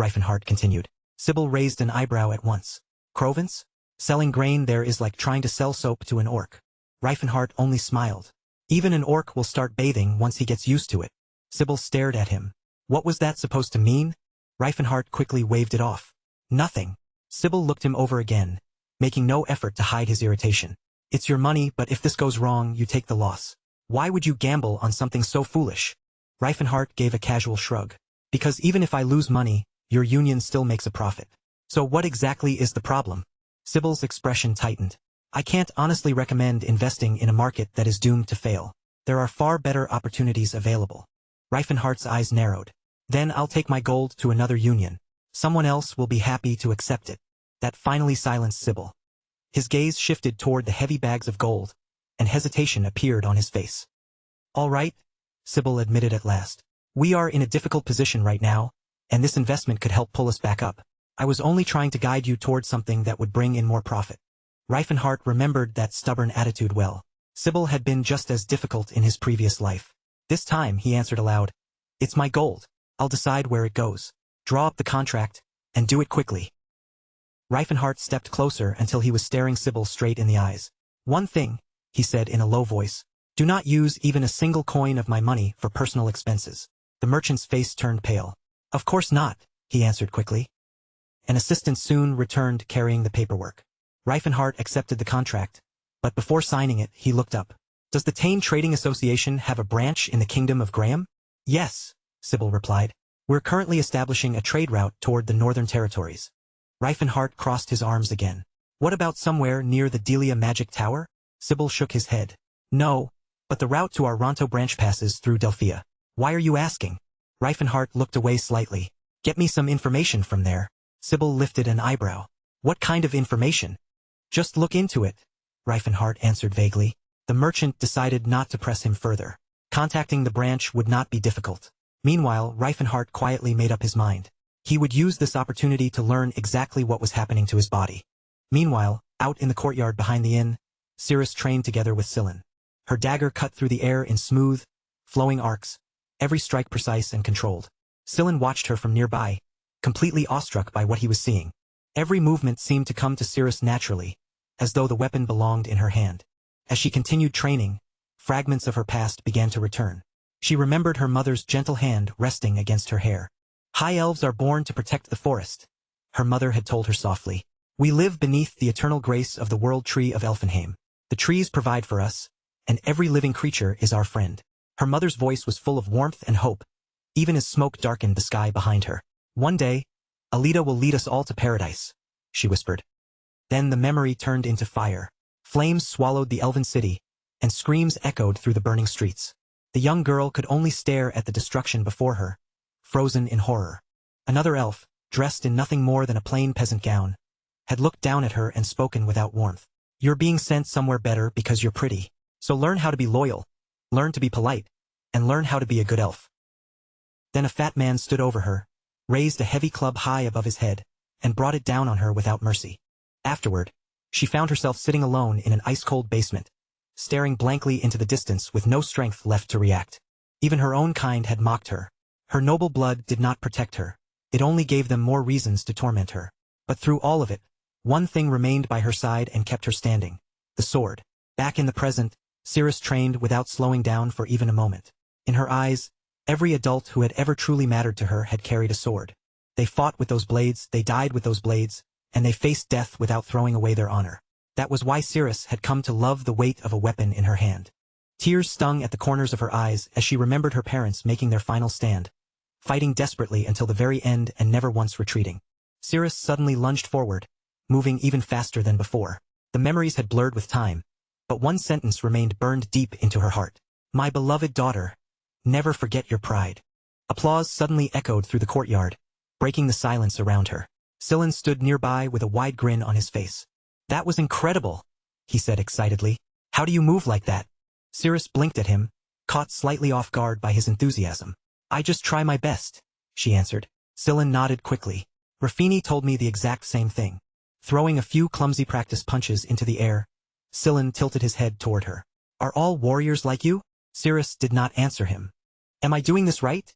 Reifenhardt continued. Sybil raised an eyebrow at once. Provence? Selling grain there is like trying to sell soap to an orc. Reifenhardt only smiled. Even an orc will start bathing once he gets used to it. Sybil stared at him. What was that supposed to mean? Reifenhardt quickly waved it off. Nothing. Sybil looked him over again, making no effort to hide his irritation. It's your money, but if this goes wrong, you take the loss. Why would you gamble on something so foolish? Reifenhart gave a casual shrug. Because even if I lose money, your union still makes a profit. So what exactly is the problem? Sybil's expression tightened. I can't honestly recommend investing in a market that is doomed to fail. There are far better opportunities available. Reifenhart's eyes narrowed. Then I'll take my gold to another union. Someone else will be happy to accept it. That finally silenced Sybil. His gaze shifted toward the heavy bags of gold, and hesitation appeared on his face. All right, Sybil admitted at last. We are in a difficult position right now, and this investment could help pull us back up. I was only trying to guide you toward something that would bring in more profit. Reifenhart remembered that stubborn attitude well. Sybil had been just as difficult in his previous life. This time, he answered aloud. It's my gold. I'll decide where it goes. Draw up the contract, and do it quickly. Reifenhart stepped closer until he was staring Sybil straight in the eyes. One thing, he said in a low voice. Do not use even a single coin of my money for personal expenses. The merchant's face turned pale. Of course not, he answered quickly. An assistant soon returned carrying the paperwork. Reifenhart accepted the contract, but before signing it, he looked up. Does the Tane Trading Association have a branch in the Kingdom of Graham? Yes, Sybil replied. We're currently establishing a trade route toward the Northern Territories. Reifenhart crossed his arms again. What about somewhere near the Delia Magic Tower? Sybil shook his head. No, but the route to our Ronto branch passes through Delphia. Why are you asking? Reifenhart looked away slightly. Get me some information from there. Sybil lifted an eyebrow. What kind of information? Just look into it, Reifenhart answered vaguely. The merchant decided not to press him further. Contacting the branch would not be difficult. Meanwhile, Reifenhart quietly made up his mind. He would use this opportunity to learn exactly what was happening to his body. Meanwhile, out in the courtyard behind the inn, Cirrus trained together with Scylla. Her dagger cut through the air in smooth, flowing arcs, every strike precise and controlled. Scylla watched her from nearby, completely awestruck by what he was seeing. Every movement seemed to come to Cirrus naturally, as though the weapon belonged in her hand. As she continued training, fragments of her past began to return. She remembered her mother's gentle hand resting against her hair. High elves are born to protect the forest, her mother had told her softly. We live beneath the eternal grace of the world tree of Elfenheim. The trees provide for us, and every living creature is our friend. Her mother's voice was full of warmth and hope, even as smoke darkened the sky behind her. One day, Alita will lead us all to paradise, she whispered. Then the memory turned into fire. Flames swallowed the elven city, and screams echoed through the burning streets. The young girl could only stare at the destruction before her, frozen in horror. Another elf, dressed in nothing more than a plain peasant gown, had looked down at her and spoken without warmth. You're being sent somewhere better because you're pretty. So learn how to be loyal, learn to be polite, and learn how to be a good elf. Then a fat man stood over her, raised a heavy club high above his head, and brought it down on her without mercy. Afterward, she found herself sitting alone in an ice-cold basement, staring blankly into the distance with no strength left to react. Even her own kind had mocked her. Her noble blood did not protect her. It only gave them more reasons to torment her. But through all of it, one thing remained by her side and kept her standing. The sword. Back in the present, Cirrus trained without slowing down for even a moment. In her eyes, every adult who had ever truly mattered to her had carried a sword. They fought with those blades, they died with those blades, and they faced death without throwing away their honor. That was why Cirrus had come to love the weight of a weapon in her hand. Tears stung at the corners of her eyes as she remembered her parents making their final stand, fighting desperately until the very end and never once retreating. Cirrus suddenly lunged forward, moving even faster than before. The memories had blurred with time, but one sentence remained burned deep into her heart. My beloved daughter, never forget your pride. Applause suddenly echoed through the courtyard, breaking the silence around her. Scylla stood nearby with a wide grin on his face. That was incredible, he said excitedly. How do you move like that? Cirrus blinked at him, caught slightly off guard by his enthusiasm. I just try my best, she answered. Scylla nodded quickly. Rafini told me the exact same thing. Throwing a few clumsy practice punches into the air, Scylla tilted his head toward her. Are all warriors like you? Cirrus did not answer him. Am I doing this right?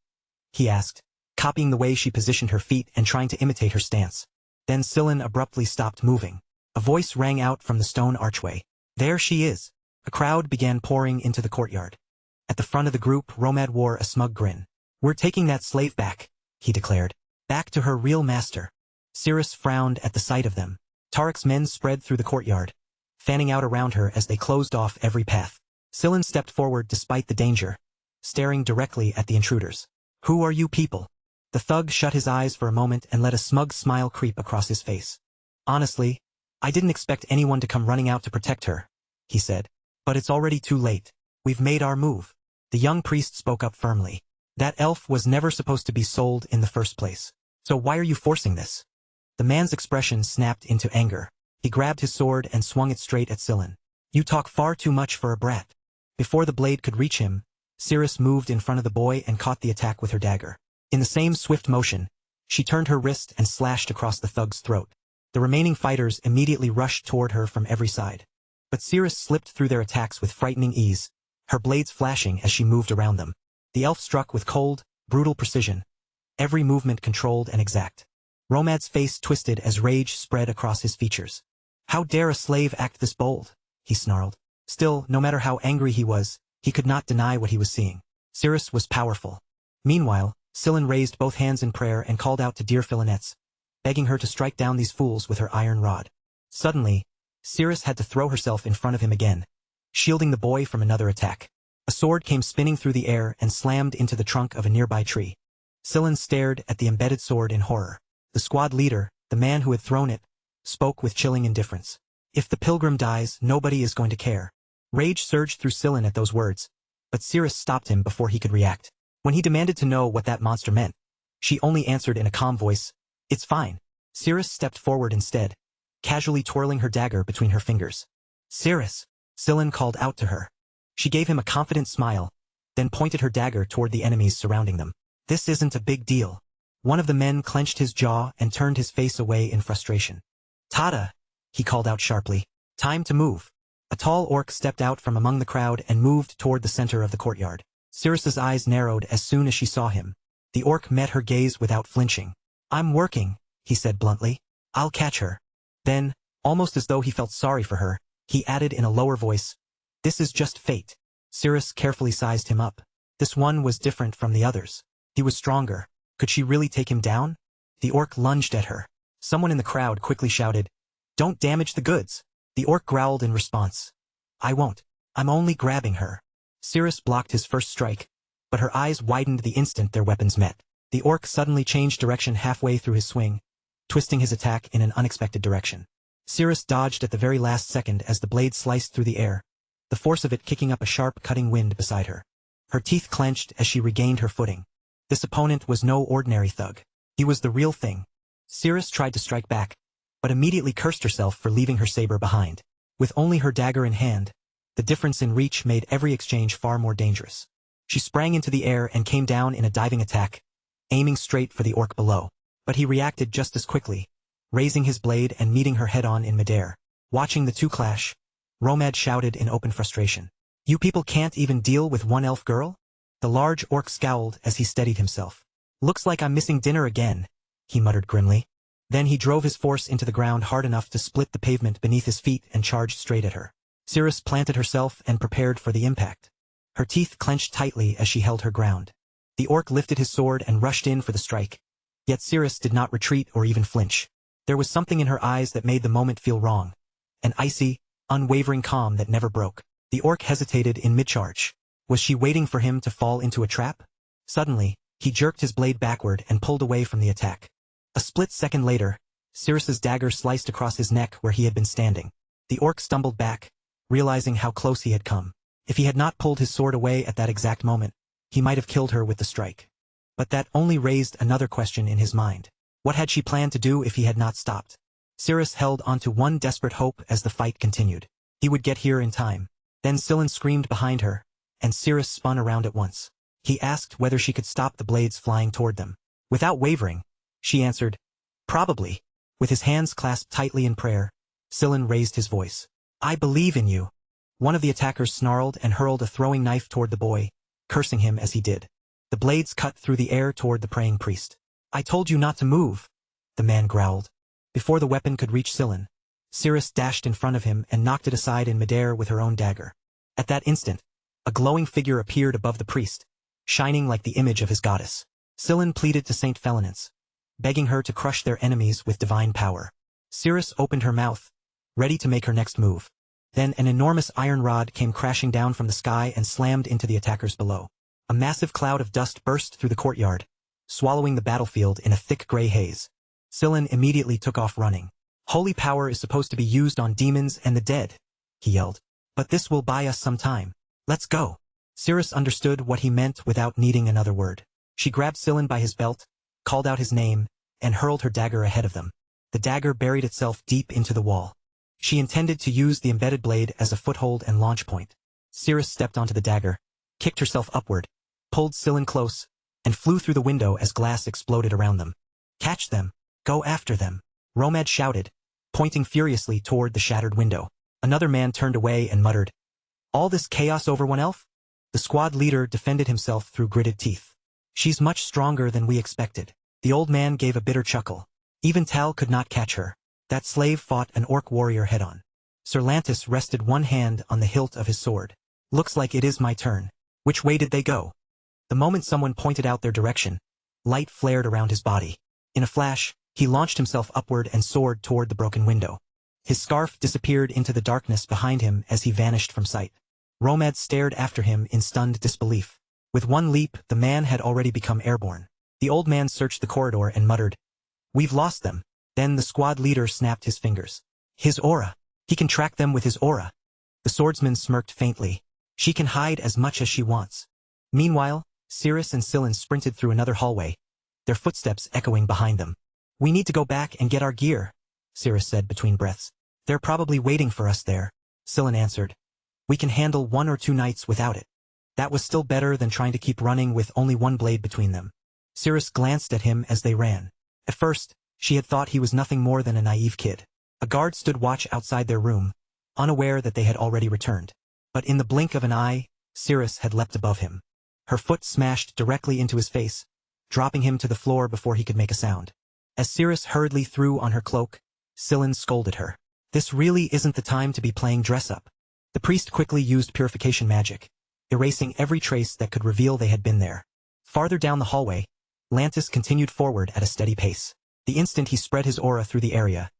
He asked, copying the way she positioned her feet and trying to imitate her stance. Then Scylla abruptly stopped moving. A voice rang out from the stone archway. There she is. A crowd began pouring into the courtyard. At the front of the group, Romad wore a smug grin. We're taking that slave back, he declared. Back to her real master. Cirrus frowned at the sight of them. Tarek's men spread through the courtyard, fanning out around her as they closed off every path. Sillin stepped forward despite the danger, staring directly at the intruders. "Who are you people?" The thug shut his eyes for a moment and let a smug smile creep across his face. "Honestly, I didn't expect anyone to come running out to protect her," he said. "But it's already too late. We've made our move." The young priest spoke up firmly. "That elf was never supposed to be sold in the first place. So why are you forcing this?" The man's expression snapped into anger. He grabbed his sword and swung it straight at Sillin. "You talk far too much for a brat." Before the blade could reach him, Cirrus moved in front of the boy and caught the attack with her dagger. In the same swift motion, she turned her wrist and slashed across the thug's throat. The remaining fighters immediately rushed toward her from every side. But Cirrus slipped through their attacks with frightening ease, her blades flashing as she moved around them. The elf struck with cold, brutal precision, every movement controlled and exact. Romad's face twisted as rage spread across his features. "How dare a slave act this bold?" he snarled. Still, no matter how angry he was, he could not deny what he was seeing. Cirrus was powerful. Meanwhile, Sillin raised both hands in prayer and called out to dear Philinets, begging her to strike down these fools with her iron rod. Suddenly, Cirrus had to throw herself in front of him again, shielding the boy from another attack. A sword came spinning through the air and slammed into the trunk of a nearby tree. Sillin stared at the embedded sword in horror. The squad leader, the man who had thrown it, spoke with chilling indifference. "If the pilgrim dies, nobody is going to care." Rage surged through Sillin at those words, but Cirrus stopped him before he could react. When he demanded to know what that monster meant, she only answered in a calm voice, "It's fine." Cirrus stepped forward instead, casually twirling her dagger between her fingers. "Cirrus," Sillin called out to her. She gave him a confident smile, then pointed her dagger toward the enemies surrounding them. "This isn't a big deal." One of the men clenched his jaw and turned his face away in frustration. "Tada," he called out sharply. "Time to move." A tall orc stepped out from among the crowd and moved toward the center of the courtyard. Cirrus's eyes narrowed as soon as she saw him. The orc met her gaze without flinching. "I'm working," he said bluntly. "I'll catch her." Then, almost as though he felt sorry for her, he added in a lower voice, "This is just fate." Cirrus carefully sized him up. This one was different from the others. He was stronger. Could she really take him down? The orc lunged at her. Someone in the crowd quickly shouted, "Don't damage the goods." The orc growled in response, "I won't. I'm only grabbing her." Cirrus blocked his first strike, but her eyes widened the instant their weapons met. The orc suddenly changed direction halfway through his swing, twisting his attack in an unexpected direction. Cirrus dodged at the very last second as the blade sliced through the air, the force of it kicking up a sharp cutting wind beside her. Her teeth clenched as she regained her footing. This opponent was no ordinary thug. He was the real thing. Cirrus tried to strike back, but immediately cursed herself for leaving her saber behind. With only her dagger in hand, the difference in reach made every exchange far more dangerous. She sprang into the air and came down in a diving attack, aiming straight for the orc below. But he reacted just as quickly, raising his blade and meeting her head-on in midair. Watching the two clash, Romad shouted in open frustration, "You people can't even deal with one elf girl?" The large orc scowled as he steadied himself. "Looks like I'm missing dinner again," he muttered grimly. Then he drove his force into the ground hard enough to split the pavement beneath his feet and charged straight at her. Cirrus planted herself and prepared for the impact. Her teeth clenched tightly as she held her ground. The orc lifted his sword and rushed in for the strike. Yet Cirrus did not retreat or even flinch. There was something in her eyes that made the moment feel wrong. An icy, unwavering calm that never broke. The orc hesitated in mid-charge. Was she waiting for him to fall into a trap? Suddenly, he jerked his blade backward and pulled away from the attack. A split second later, Cirrus's dagger sliced across his neck where he had been standing. The orc stumbled back, realizing how close he had come. If he had not pulled his sword away at that exact moment, he might have killed her with the strike. But that only raised another question in his mind. What had she planned to do if he had not stopped? Cirrus held onto one desperate hope as the fight continued. He would get here in time. Then Sillin screamed behind her, and Cirrus spun around at once. He asked whether she could stop the blades flying toward them. Without wavering, she answered, "Probably." With his hands clasped tightly in prayer, Sillin raised his voice. "I believe in you." One of the attackers snarled and hurled a throwing knife toward the boy, cursing him as he did. The blades cut through the air toward the praying priest. "I told you not to move," the man growled. Before the weapon could reach Sillin, Cirrus dashed in front of him and knocked it aside in midair with her own dagger. At that instant, a glowing figure appeared above the priest, shining like the image of his goddess. Sillin pleaded to Saint Philinets, begging her to crush their enemies with divine power. Cirrus opened her mouth, ready to make her next move. Then an enormous iron rod came crashing down from the sky and slammed into the attackers below. A massive cloud of dust burst through the courtyard, swallowing the battlefield in a thick gray haze. Sillin immediately took off running. Holy power is supposed to be used on demons and the dead, he yelled. But this will buy us some time. Let's go. Cirrus understood what he meant without needing another word. She grabbed Sillin by his belt, called out his name, and hurled her dagger ahead of them. The dagger buried itself deep into the wall. She intended to use the embedded blade as a foothold and launch point. Cirrus stepped onto the dagger, kicked herself upward, pulled Sillin close, and flew through the window as glass exploded around them. Catch them! Go after them! Romad shouted, pointing furiously toward the shattered window. Another man turned away and muttered, "All this chaos over one elf?" The squad leader defended himself through gritted teeth. "She's much stronger than we expected." The old man gave a bitter chuckle. Even Tal could not catch her. That slave fought an orc warrior head-on. Sir Lantis rested one hand on the hilt of his sword. "Looks like it is my turn. Which way did they go?" The moment someone pointed out their direction, light flared around his body. In a flash, he launched himself upward and soared toward the broken window. His scarf disappeared into the darkness behind him as he vanished from sight. Romad stared after him in stunned disbelief. With one leap, the man had already become airborne. The old man searched the corridor and muttered, "We've lost them." Then the squad leader snapped his fingers. "His aura. He can track them with his aura." The swordsman smirked faintly. "She can hide as much as she wants." Meanwhile, Cirrus and Sillin sprinted through another hallway, their footsteps echoing behind them. "We need to go back and get our gear," Cirrus said between breaths. "They're probably waiting for us there," Sillin answered. "We can handle 1 or 2 nights without it." That was still better than trying to keep running with only one blade between them. Cirrus glanced at him as they ran. At first, she had thought he was nothing more than a naive kid. A guard stood watch outside their room, unaware that they had already returned. But in the blink of an eye, Cirrus had leapt above him. Her foot smashed directly into his face, dropping him to the floor before he could make a sound. As Cirrus hurriedly threw on her cloak, Sillin scolded her. "This really isn't the time to be playing dress-up." The priest quickly used purification magic, erasing every trace that could reveal they had been there. Farther down the hallway, Lantis continued forward at a steady pace. The instant he spread his aura through the area,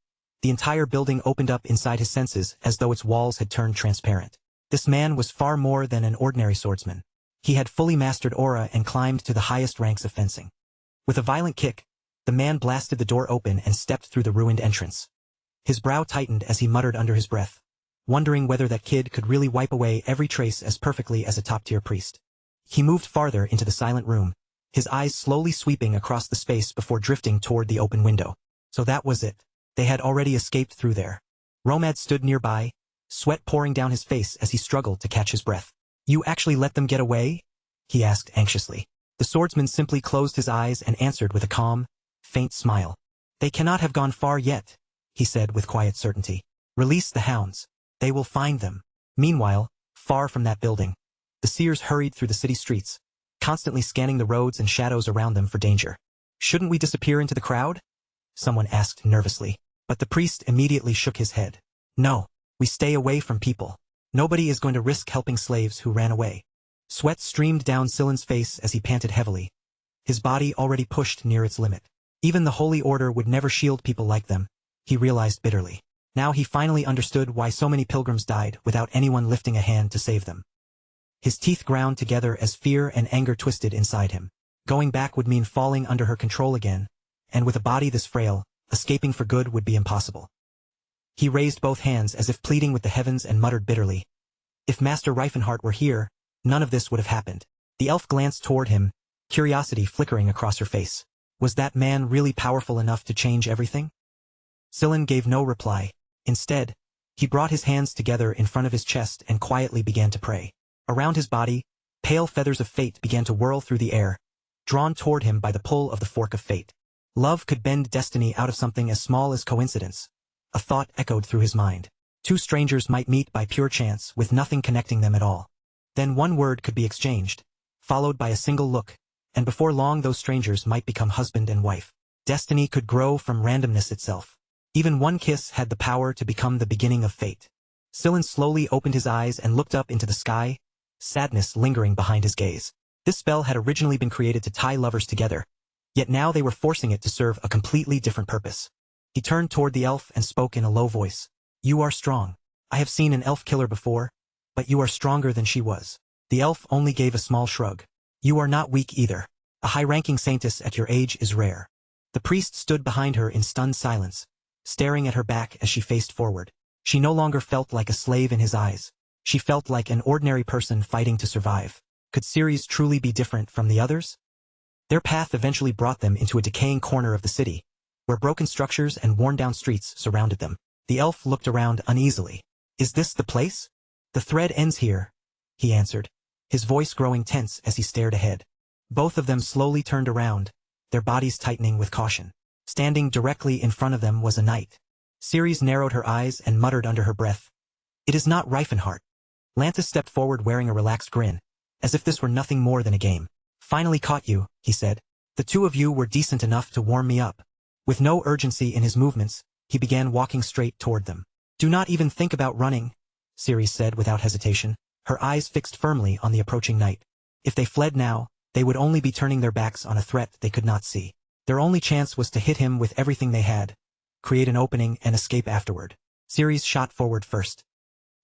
the entire building opened up inside his senses as though its walls had turned transparent. This man was far more than an ordinary swordsman. He had fully mastered aura and climbed to the highest ranks of fencing. With a violent kick, the man blasted the door open and stepped through the ruined entrance. His brow tightened as he muttered under his breath, wondering whether that kid could really wipe away every trace as perfectly as a top-tier priest. He moved farther into the silent room, his eyes slowly sweeping across the space before drifting toward the open window. So that was it. They had already escaped through there. Romad stood nearby, sweat pouring down his face as he struggled to catch his breath. "You actually let them get away?" he asked anxiously. The swordsman simply closed his eyes and answered with a calm, faint smile. "They cannot have gone far yet," he said with quiet certainty. "Release the hounds. They will find them." Meanwhile, far from that building, the seers hurried through the city streets, constantly scanning the roads and shadows around them for danger. "Shouldn't we disappear into the crowd?" someone asked nervously. But the priest immediately shook his head. "No, we stay away from people. Nobody is going to risk helping slaves who ran away." Sweat streamed down Sillin's face as he panted heavily, his body already pushed near its limit. Even the Holy Order would never shield people like them, he realized bitterly. Now he finally understood why so many pilgrims died without anyone lifting a hand to save them. His teeth ground together as fear and anger twisted inside him. Going back would mean falling under her control again, and with a body this frail, escaping for good would be impossible. He raised both hands as if pleading with the heavens and muttered bitterly, "If Master Reifenhart were here, none of this would have happened." The elf glanced toward him, curiosity flickering across her face. Was that man really powerful enough to change everything? Sillin gave no reply. Instead, he brought his hands together in front of his chest and quietly began to pray. Around his body, pale feathers of fate began to whirl through the air, drawn toward him by the pull of the fork of fate. Love could bend destiny out of something as small as coincidence. A thought echoed through his mind. 2 strangers might meet by pure chance with nothing connecting them at all. Then one word could be exchanged, followed by a single look, and before long those strangers might become husband and wife. Destiny could grow from randomness itself. Even one kiss had the power to become the beginning of fate. Sillin slowly opened his eyes and looked up into the sky, sadness lingering behind his gaze. This spell had originally been created to tie lovers together, yet now they were forcing it to serve a completely different purpose. He turned toward the elf and spoke in a low voice. "You are strong. I have seen an elf killer before, but you are stronger than she was. The elf only gave a small shrug. You are not weak either. A high-ranking saintess at your age is rare. The priest stood behind her in stunned silence, staring at her back as she faced forward. She no longer felt like a slave in his eyes. She felt like an ordinary person fighting to survive. Could Ceres truly be different from the others? Their path eventually brought them into a decaying corner of the city, where broken structures and worn-down streets surrounded them. The elf looked around uneasily. Is this the place? The thread ends here, he answered, his voice growing tense as he stared ahead. Both of them slowly turned around, their bodies tightening with caution. Standing directly in front of them was a knight. Ceres narrowed her eyes and muttered under her breath. It is not Reifenhart. Lantis stepped forward wearing a relaxed grin, as if this were nothing more than a game. Finally caught you, he said. The two of you were decent enough to warm me up. With no urgency in his movements, he began walking straight toward them. Do not even think about running, Ceres said without hesitation, her eyes fixed firmly on the approaching knight. If they fled now, they would only be turning their backs on a threat they could not see. Their only chance was to hit him with everything they had, create an opening and escape afterward. Ceres shot forward first.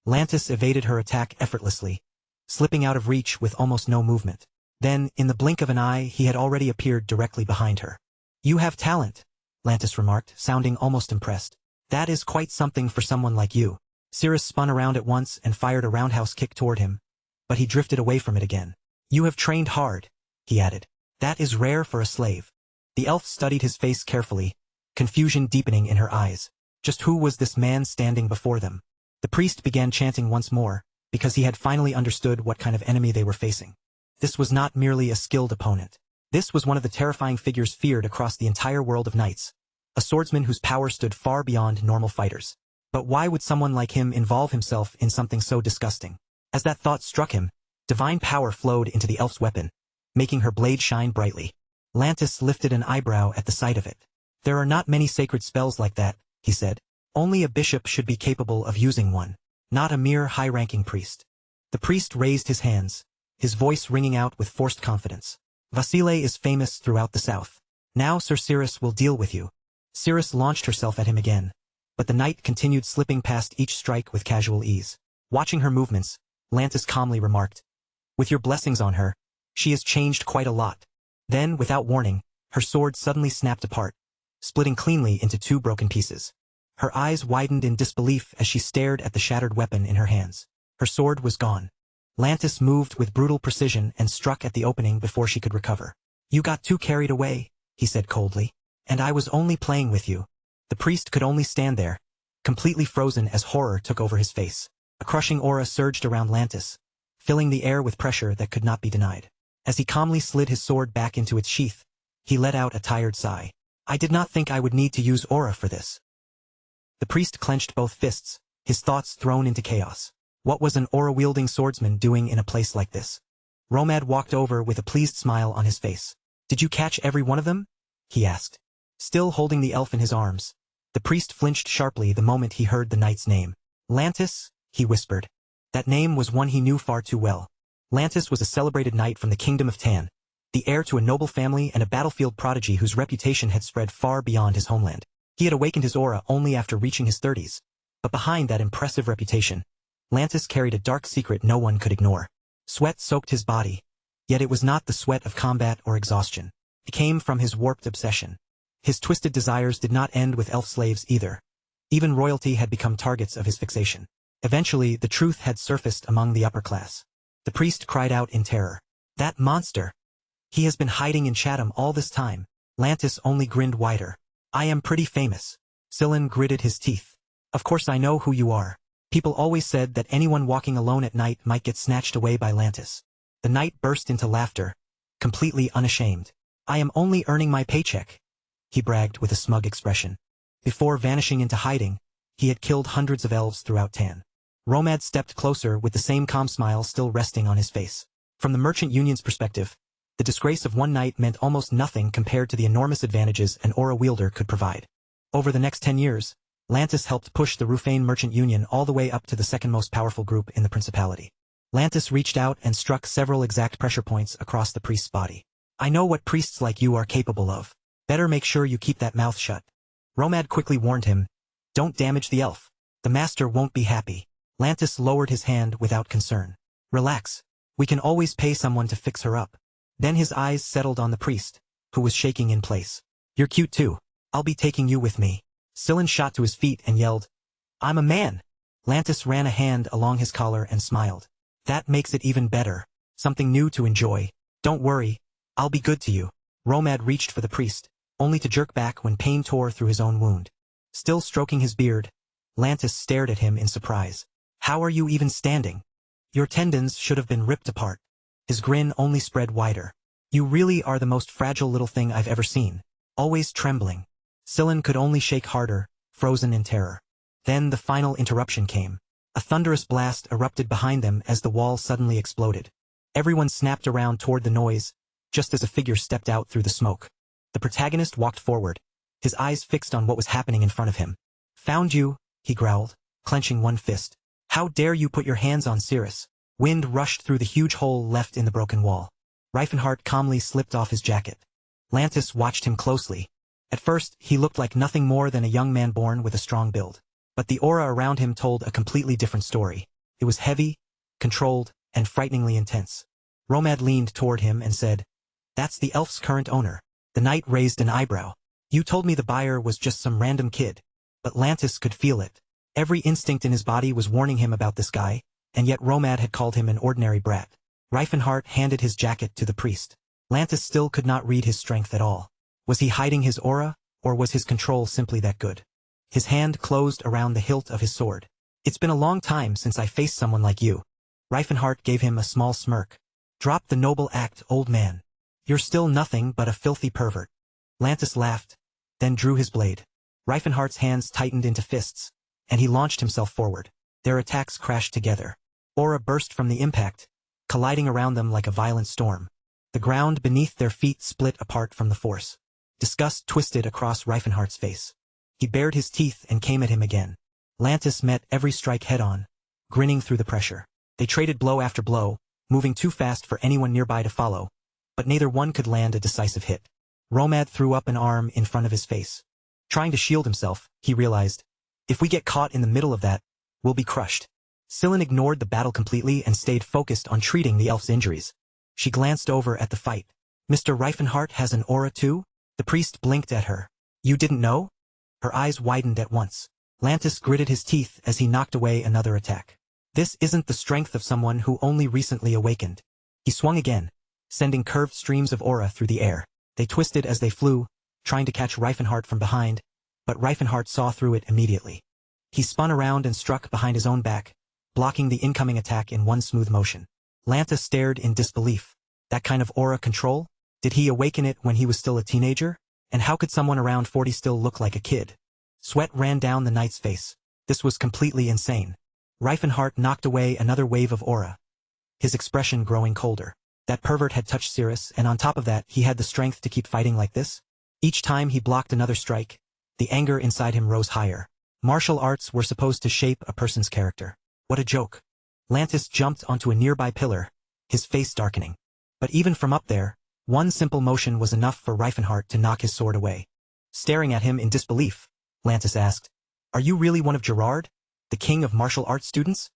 Lantis evaded her attack effortlessly, slipping out of reach with almost no movement. Then, in the blink of an eye, he had already appeared directly behind her. You have talent, Lantis remarked, sounding almost impressed. That is quite something for someone like you. Ceres spun around at once and fired a roundhouse kick toward him, but he drifted away from it again. You have trained hard, he added. That is rare for a slave. The elf studied his face carefully, confusion deepening in her eyes. Just who was this man standing before them? The priest began chanting once more, because he had finally understood what kind of enemy they were facing. This was not merely a skilled opponent. This was one of the terrifying figures feared across the entire world of knights, a swordsman whose power stood far beyond normal fighters. But why would someone like him involve himself in something so disgusting? As that thought struck him, divine power flowed into the elf's weapon, making her blade shine brightly. Lantis lifted an eyebrow at the sight of it. There are not many sacred spells like that, he said. Only a bishop should be capable of using one, not a mere high-ranking priest. The priest raised his hands, his voice ringing out with forced confidence. Vasile is famous throughout the south. Now Sir Ceres will deal with you. Ceres launched herself at him again, but the knight continued slipping past each strike with casual ease. Watching her movements, Lantis calmly remarked, with your blessings on her, she has changed quite a lot. Then, without warning, her sword suddenly snapped apart, splitting cleanly into two broken pieces. Her eyes widened in disbelief as she stared at the shattered weapon in her hands. Her sword was gone. Lantis moved with brutal precision and struck at the opening before she could recover. You got too carried away, he said coldly. And I was only playing with you. The priest could only stand there, completely frozen as horror took over his face. A crushing aura surged around Lantis, filling the air with pressure that could not be denied. As he calmly slid his sword back into its sheath, he let out a tired sigh. I did not think I would need to use aura for this. The priest clenched both fists, his thoughts thrown into chaos. What was an aura-wielding swordsman doing in a place like this? Romad walked over with a pleased smile on his face. Did you catch every one of them? He asked. Still holding the elf in his arms, the priest flinched sharply the moment he heard the knight's name. Lantis, he whispered. That name was one he knew far too well. Lantis was a celebrated knight from the kingdom of Tan, the heir to a noble family and a battlefield prodigy whose reputation had spread far beyond his homeland. He had awakened his aura only after reaching his 30s, but behind that impressive reputation, Lantis carried a dark secret no one could ignore. Sweat soaked his body, yet it was not the sweat of combat or exhaustion. It came from his warped obsession. His twisted desires did not end with elf slaves either. Even royalty had become targets of his fixation. Eventually, the truth had surfaced among the upper class. The priest cried out in terror. That monster! He has been hiding in Chatham all this time. Lantis only grinned wider. I am pretty famous. Scylla gritted his teeth. Of course I know who you are. People always said that anyone walking alone at night might get snatched away by Lantis. The knight burst into laughter, completely unashamed. I am only earning my paycheck, he bragged with a smug expression. Before vanishing into hiding, he had killed hundreds of elves throughout Tan. Romad stepped closer with the same calm smile still resting on his face. From the merchant union's perspective, the disgrace of one knight meant almost nothing compared to the enormous advantages an aura wielder could provide. Over the next 10 years, Lantis helped push the Rufane merchant union all the way up to the second most powerful group in the principality. Lantis reached out and struck several exact pressure points across the priest's body. I know what priests like you are capable of. Better make sure you keep that mouth shut. Romad quickly warned him. Don't damage the elf. The master won't be happy. Lantis lowered his hand without concern. Relax. We can always pay someone to fix her up. Then his eyes settled on the priest, who was shaking in place. You're cute too. I'll be taking you with me. Sillin shot to his feet and yelled, I'm a man. Lantis ran a hand along his collar and smiled. That makes it even better. Something new to enjoy. Don't worry. I'll be good to you. Romad reached for the priest, only to jerk back when pain tore through his own wound. Still stroking his beard, Lantis stared at him in surprise. How are you even standing? Your tendons should have been ripped apart. His grin only spread wider. You really are the most fragile little thing I've ever seen. Always trembling. Sillin could only shake harder, frozen in terror. Then the final interruption came. A thunderous blast erupted behind them as the wall suddenly exploded. Everyone snapped around toward the noise, just as a figure stepped out through the smoke. The protagonist walked forward, his eyes fixed on what was happening in front of him. Found you, he growled, clenching one fist. How dare you put your hands on Cirrus? Wind rushed through the huge hole left in the broken wall. Reifenhart calmly slipped off his jacket. Lantis watched him closely. At first, he looked like nothing more than a young man born with a strong build. But the aura around him told a completely different story. It was heavy, controlled, and frighteningly intense. Romad leaned toward him and said, That's the elf's current owner. The knight raised an eyebrow. You told me the buyer was just some random kid. But Lantis could feel it. Every instinct in his body was warning him about this guy, and yet Romad had called him an ordinary brat. Reifenhart handed his jacket to the priest. Lantis still could not read his strength at all. Was he hiding his aura, or was his control simply that good? His hand closed around the hilt of his sword. It's been a long time since I faced someone like you. Reifenhart gave him a small smirk. Drop the noble act, old man. You're still nothing but a filthy pervert. Lantis laughed, then drew his blade. Reifenhart's hands tightened into fists, and he launched himself forward. Their attacks crashed together. Aura burst from the impact, colliding around them like a violent storm. The ground beneath their feet split apart from the force. Disgust twisted across Reifenhart's face. He bared his teeth and came at him again. Lantis met every strike head-on, grinning through the pressure. They traded blow after blow, moving too fast for anyone nearby to follow, but neither one could land a decisive hit. Romad threw up an arm in front of his face. Trying to shield himself, he realized, if we get caught in the middle of that, we'll be crushed. Sillin ignored the battle completely and stayed focused on treating the elf's injuries. She glanced over at the fight. Mr. Reifenhart has an aura too? The priest blinked at her. You didn't know? Her eyes widened at once. Lantis gritted his teeth as he knocked away another attack. This isn't the strength of someone who only recently awakened. He swung again, sending curved streams of aura through the air. They twisted as they flew, trying to catch Reifenhart from behind, but Reifenhart saw through it immediately. He spun around and struck behind his own back, blocking the incoming attack in one smooth motion. Lantis stared in disbelief. That kind of aura control? Did he awaken it when he was still a teenager? And how could someone around 40 still look like a kid? Sweat ran down the knight's face. This was completely insane. Reifenhart knocked away another wave of aura, his expression growing colder. That pervert had touched Cirrus, and on top of that, he had the strength to keep fighting like this? Each time he blocked another strike, the anger inside him rose higher. Martial arts were supposed to shape a person's character. What a joke. Lantis jumped onto a nearby pillar, his face darkening. But even from up there, one simple motion was enough for Reifenhart to knock his sword away. Staring at him in disbelief, Lantis asked, Are you really one of Gerard, the king of martial arts students?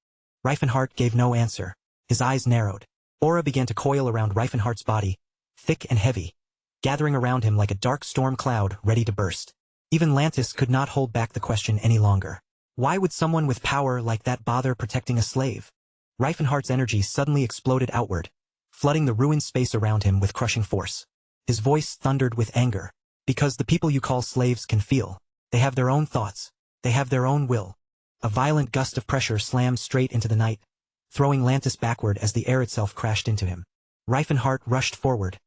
Reifenhart gave no answer. His eyes narrowed. Aura began to coil around Reifenhart's body, thick and heavy, gathering around him like a dark storm cloud ready to burst. Even Lantis could not hold back the question any longer. Why would someone with power like that bother protecting a slave? Reifenhart's energy suddenly exploded outward, flooding the ruined space around him with crushing force. His voice thundered with anger. Because the people you call slaves can feel. They have their own thoughts. They have their own will. A violent gust of pressure slammed straight into the night, throwing Lantis backward as the air itself crashed into him. Reifenhart rushed forward,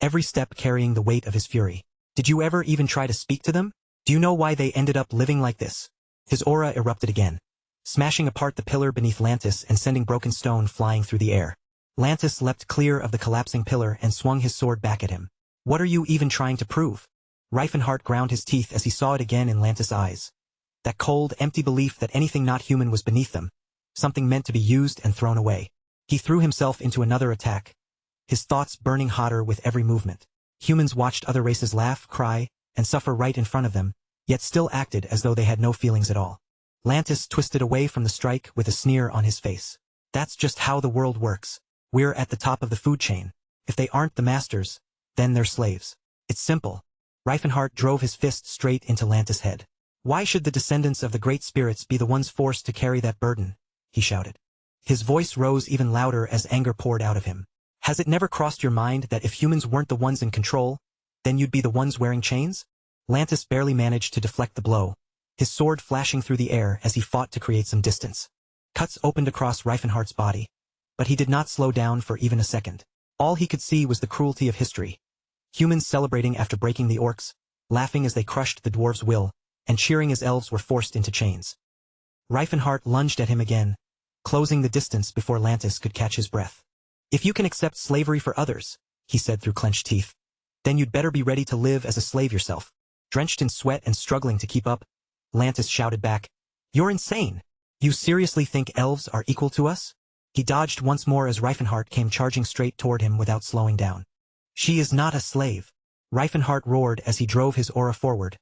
every step carrying the weight of his fury. Did you ever even try to speak to them? Do you know why they ended up living like this? His aura erupted again, smashing apart the pillar beneath Lantis and sending broken stone flying through the air. Lantis leapt clear of the collapsing pillar and swung his sword back at him. What are you even trying to prove? Reifenhart ground his teeth as he saw it again in Lantis' eyes. That cold, empty belief that anything not human was beneath them, something meant to be used and thrown away. He threw himself into another attack, his thoughts burning hotter with every movement. Humans watched other races laugh, cry, and suffer right in front of them, yet still acted as though they had no feelings at all. Lantis twisted away from the strike with a sneer on his face. That's just how the world works. We're at the top of the food chain. If they aren't the masters, then they're slaves. It's simple. Reifenhart drove his fist straight into Lantis' head. Why should the descendants of the great spirits be the ones forced to carry that burden? He shouted. His voice rose even louder as anger poured out of him. Has it never crossed your mind that if humans weren't the ones in control, then you'd be the ones wearing chains? Lantis barely managed to deflect the blow, his sword flashing through the air as he fought to create some distance. Cuts opened across Reifenhart's body, but he did not slow down for even a second. All he could see was the cruelty of history. Humans celebrating after breaking the orcs, laughing as they crushed the dwarves' will, and cheering as elves were forced into chains. Reifenhart lunged at him again, closing the distance before Lantis could catch his breath. If you can accept slavery for others, he said through clenched teeth, then you'd better be ready to live as a slave yourself. Drenched in sweat and struggling to keep up, Lantis shouted back, You're insane! You seriously think elves are equal to us? He dodged once more as Reifenhart came charging straight toward him without slowing down. She is not a slave. Reifenhart roared as he drove his aura forward,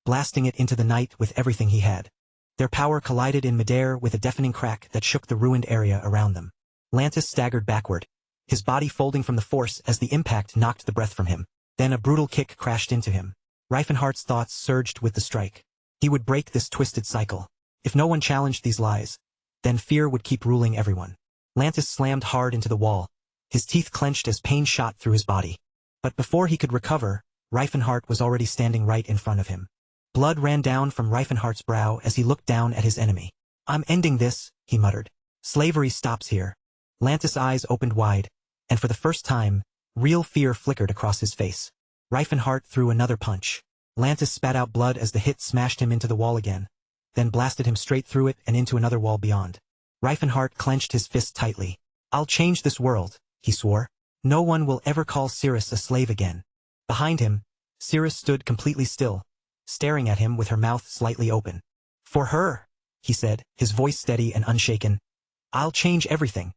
blasting it into the night with everything he had. Their power collided in midair with a deafening crack that shook the ruined area around them. Lantis staggered backward, his body folding from the force as the impact knocked the breath from him. Then a brutal kick crashed into him. Reifenhart's thoughts surged with the strike. He would break this twisted cycle. If no one challenged these lies, then fear would keep ruling everyone. Lantis slammed hard into the wall, his teeth clenched as pain shot through his body. But before he could recover, Reifenhart was already standing right in front of him. Blood ran down from Reifenhart's brow as he looked down at his enemy. I'm ending this, he muttered. Slavery stops here. Lantis' eyes opened wide, and for the first time, real fear flickered across his face. Reifenhart threw another punch. Lantis spat out blood as the hit smashed him into the wall again, then blasted him straight through it and into another wall beyond. Reifenhart clenched his fist tightly. I'll change this world, he swore. No one will ever call Cirrus a slave again. Behind him, Cirrus stood completely still, staring at him with her mouth slightly open. For her, he said, his voice steady and unshaken. I'll change everything.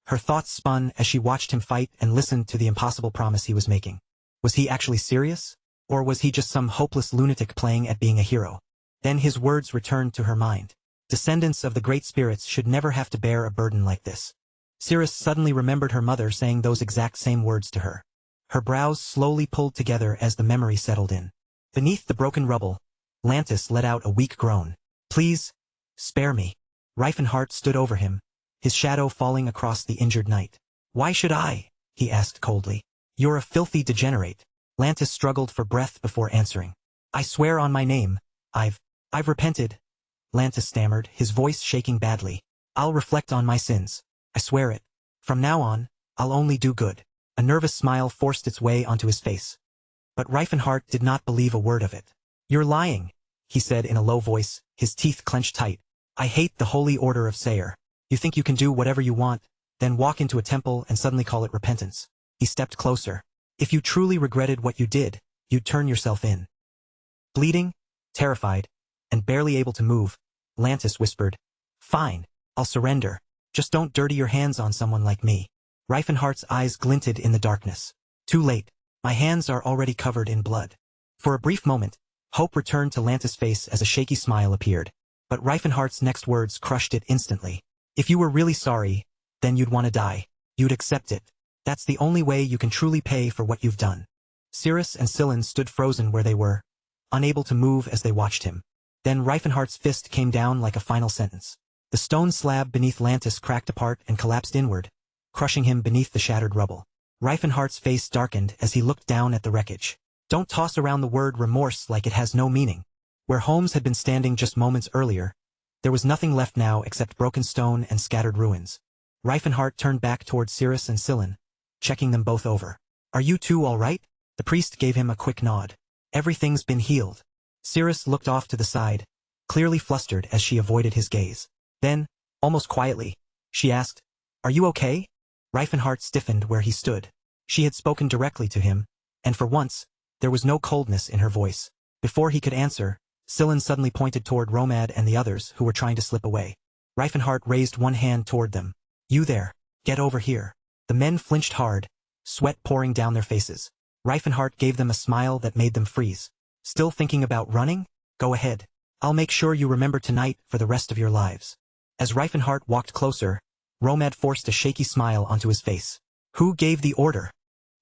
Her thoughts spun as she watched him fight and listened to the impossible promise he was making. Was he actually serious? Or was he just some hopeless lunatic playing at being a hero? Then his words returned to her mind. Descendants of the great spirits should never have to bear a burden like this. Cirrus suddenly remembered her mother saying those exact same words to her. Her brows slowly pulled together as the memory settled in. Beneath the broken rubble, Lantis let out a weak groan. Please, spare me. Reifenhart stood over him, his shadow falling across the injured knight. Why should I? He asked coldly. You're a filthy degenerate. Lantis struggled for breath before answering. I swear on my name, I've repented. Lantis stammered, his voice shaking badly. I'll reflect on my sins. I swear it. From now on, I'll only do good. A nervous smile forced its way onto his face. But Reifenhart did not believe a word of it. You're lying, he said in a low voice, his teeth clenched tight. I hate the holy order of Sayer. You think you can do whatever you want, then walk into a temple and suddenly call it repentance. He stepped closer. If you truly regretted what you did, you'd turn yourself in. Bleeding, terrified, and barely able to move, Lantis whispered, Fine, I'll surrender. Just don't dirty your hands on someone like me. Reifenhart's eyes glinted in the darkness. Too late. My hands are already covered in blood. For a brief moment, hope returned to Lantis' face as a shaky smile appeared. But Reifenhart's next words crushed it instantly. If you were really sorry, then you'd want to die. You'd accept it. That's the only way you can truly pay for what you've done. Cirrus and Scylla stood frozen where they were, unable to move as they watched him. Then Reifenhart's fist came down like a final sentence. The stone slab beneath Lantis cracked apart and collapsed inward, crushing him beneath the shattered rubble. Reifenhart's face darkened as he looked down at the wreckage. Don't toss around the word remorse like it has no meaning. Where Holmes had been standing just moments earlier, there was nothing left now except broken stone and scattered ruins. Reifenhart turned back towards Cirrus and Scylla, checking them both over. Are you two all right? The priest gave him a quick nod. Everything's been healed. Cirrus looked off to the side, clearly flustered as she avoided his gaze. Then, almost quietly, she asked, Are you okay? Reifenhart stiffened where he stood. She had spoken directly to him, and for once, there was no coldness in her voice. Before he could answer, Scylla suddenly pointed toward Romad and the others who were trying to slip away. Reifenhart raised one hand toward them. You there, get over here. The men flinched hard, sweat pouring down their faces. Reifenhart gave them a smile that made them freeze. Still thinking about running? Go ahead. I'll make sure you remember tonight for the rest of your lives. As Reifenhart walked closer, Romad forced a shaky smile onto his face. Who gave the order?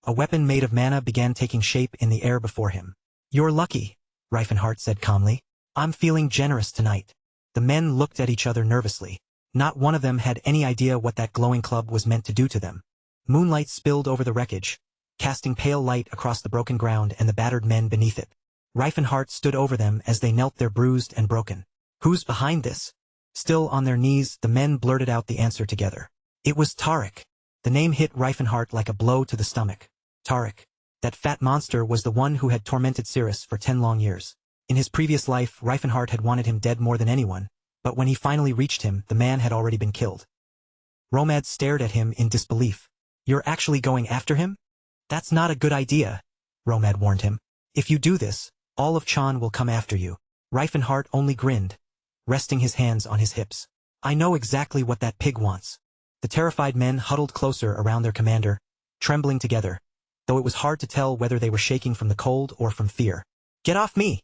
A weapon made of mana began taking shape in the air before him. You're lucky, Reifenhart said calmly. I'm feeling generous tonight. The men looked at each other nervously. Not one of them had any idea what that glowing club was meant to do to them. Moonlight spilled over the wreckage, casting pale light across the broken ground and the battered men beneath it. Reifenhart stood over them as they knelt there bruised and broken. Who's behind this? Still on their knees, the men blurted out the answer together. It was Tarek. The name hit Reifenhart like a blow to the stomach. Tarek. That fat monster was the one who had tormented Cirrus for 10 long years. In his previous life, Reifenhart had wanted him dead more than anyone, but when he finally reached him, the man had already been killed. Romad stared at him in disbelief. You're actually going after him? That's not a good idea, Romad warned him. If you do this, all of Chan will come after you. Reifenhart only grinned, resting his hands on his hips. I know exactly what that pig wants. The terrified men huddled closer around their commander, trembling together, though it was hard to tell whether they were shaking from the cold or from fear. Get off me!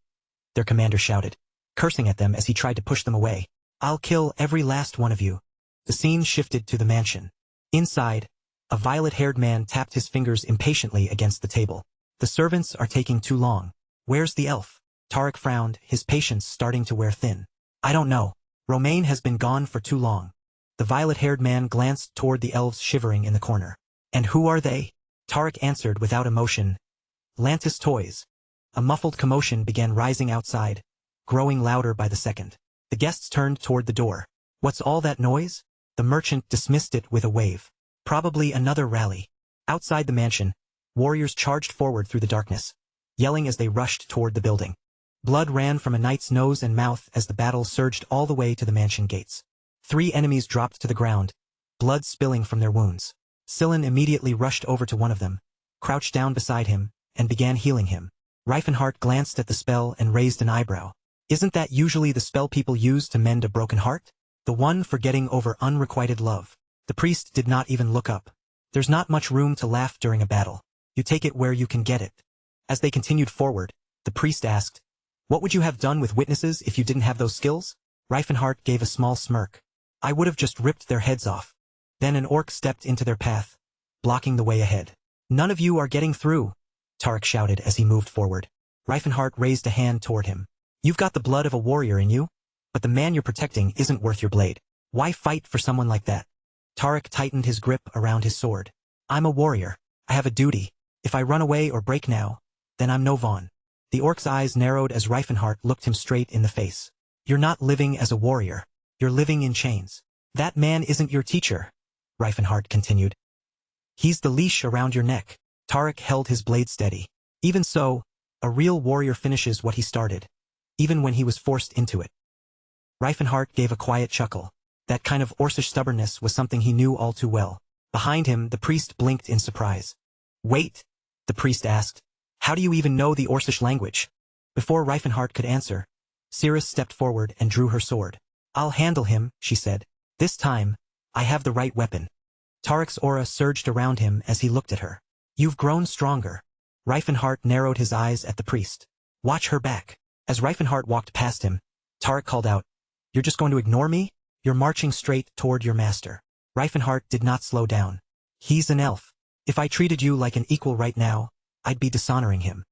Their commander shouted, cursing at them as he tried to push them away. I'll kill every last one of you. The scene shifted to the mansion. Inside, a violet-haired man tapped his fingers impatiently against the table. The servants are taking too long. Where's the elf? Tarek frowned, his patience starting to wear thin. I don't know. Romaine has been gone for too long. The violet-haired man glanced toward the elves shivering in the corner. And who are they? Tarek answered without emotion. Lantis toys. A muffled commotion began rising outside, growing louder by the second. The guests turned toward the door. What's all that noise? The merchant dismissed it with a wave. Probably another rally. Outside the mansion, warriors charged forward through the darkness, yelling as they rushed toward the building. Blood ran from a knight's nose and mouth as the battle surged all the way to the mansion gates. 3 enemies dropped to the ground, blood spilling from their wounds. Sillin immediately rushed over to one of them, crouched down beside him, and began healing him. Reifenhart glanced at the spell and raised an eyebrow. Isn't that usually the spell people use to mend a broken heart? The one for getting over unrequited love. The priest did not even look up. There's not much room to laugh during a battle. You take it where you can get it. As they continued forward, the priest asked, what would you have done with witnesses if you didn't have those skills? Reifenhart gave a small smirk. I would have just ripped their heads off. Then an orc stepped into their path, blocking the way ahead. None of you are getting through, Tarek shouted as he moved forward. Reifenhart raised a hand toward him. You've got the blood of a warrior in you, but the man you're protecting isn't worth your blade. Why fight for someone like that? Tarek tightened his grip around his sword. I'm a warrior. I have a duty. If I run away or break now, then I'm no Vaughn. The orc's eyes narrowed as Reifenhart looked him straight in the face. You're not living as a warrior. You're living in chains. That man isn't your teacher, Reifenhart continued. He's the leash around your neck. Tarek held his blade steady. Even so, a real warrior finishes what he started, even when he was forced into it. Reifenhart gave a quiet chuckle. That kind of Orcish stubbornness was something he knew all too well. Behind him, the priest blinked in surprise. Wait, the priest asked. How do you even know the Orcish language? Before Reifenhart could answer, Cirrus stepped forward and drew her sword. I'll handle him, she said. This time, I have the right weapon. Tarek's aura surged around him as he looked at her. You've grown stronger. Reifenhart narrowed his eyes at the priest. Watch her back. As Reifenhart walked past him, Tarek called out, You're just going to ignore me? You're marching straight toward your master. Reifenhart did not slow down. He's an elf. If I treated you like an equal right now, I'd be dishonoring him.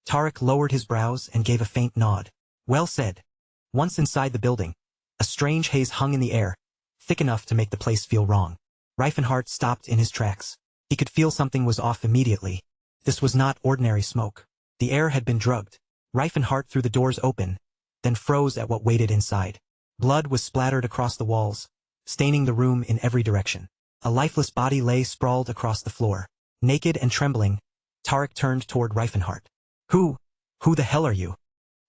Tarek lowered his brows and gave a faint nod. Well said. Once inside the building, a strange haze hung in the air, thick enough to make the place feel wrong. Reifenhart stopped in his tracks. He could feel something was off immediately. This was not ordinary smoke. The air had been drugged. Reifenhart threw the doors open, then froze at what waited inside. Blood was splattered across the walls, staining the room in every direction. A lifeless body lay sprawled across the floor. Naked and trembling, Tarek turned toward Reifenhart. Who the hell are you?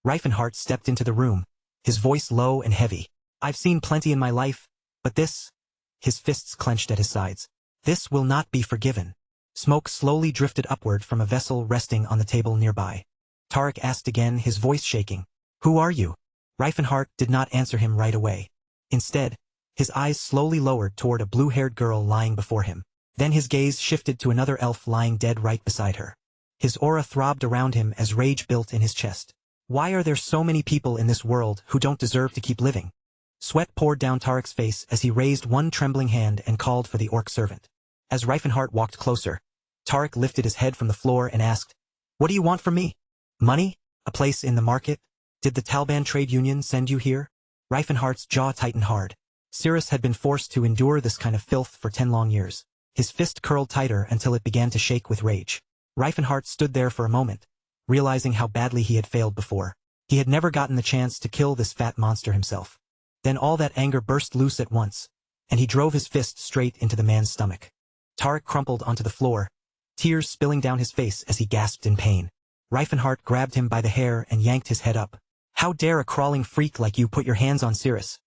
Reifenhart stepped into the room, his voice low and heavy. I've seen plenty in my life, but this, his fists clenched at his sides. This will not be forgiven. Smoke slowly drifted upward from a vessel resting on the table nearby. Tarek asked again, his voice shaking. Who are you? Reifenhart did not answer him right away. Instead, his eyes slowly lowered toward a blue-haired girl lying before him. Then his gaze shifted to another elf lying dead right beside her. His aura throbbed around him as rage built in his chest. Why are there so many people in this world who don't deserve to keep living? Sweat poured down Tarek's face as he raised one trembling hand and called for the orc servant. As Reifenhart walked closer, Tarek lifted his head from the floor and asked, "What do you want from me? Money? A place in the market? Did the Talban trade union send you here?" Reifenhart's jaw tightened hard. Cyrus had been forced to endure this kind of filth for 10 long years. His fist curled tighter until it began to shake with rage. Reifenhart stood there for a moment, realizing how badly he had failed before. He had never gotten the chance to kill this fat monster himself. Then all that anger burst loose at once, and he drove his fist straight into the man's stomach. Tarek crumpled onto the floor, tears spilling down his face as he gasped in pain. Reifenhart grabbed him by the hair and yanked his head up. "How dare a crawling freak like you put your hands on Cyrus?"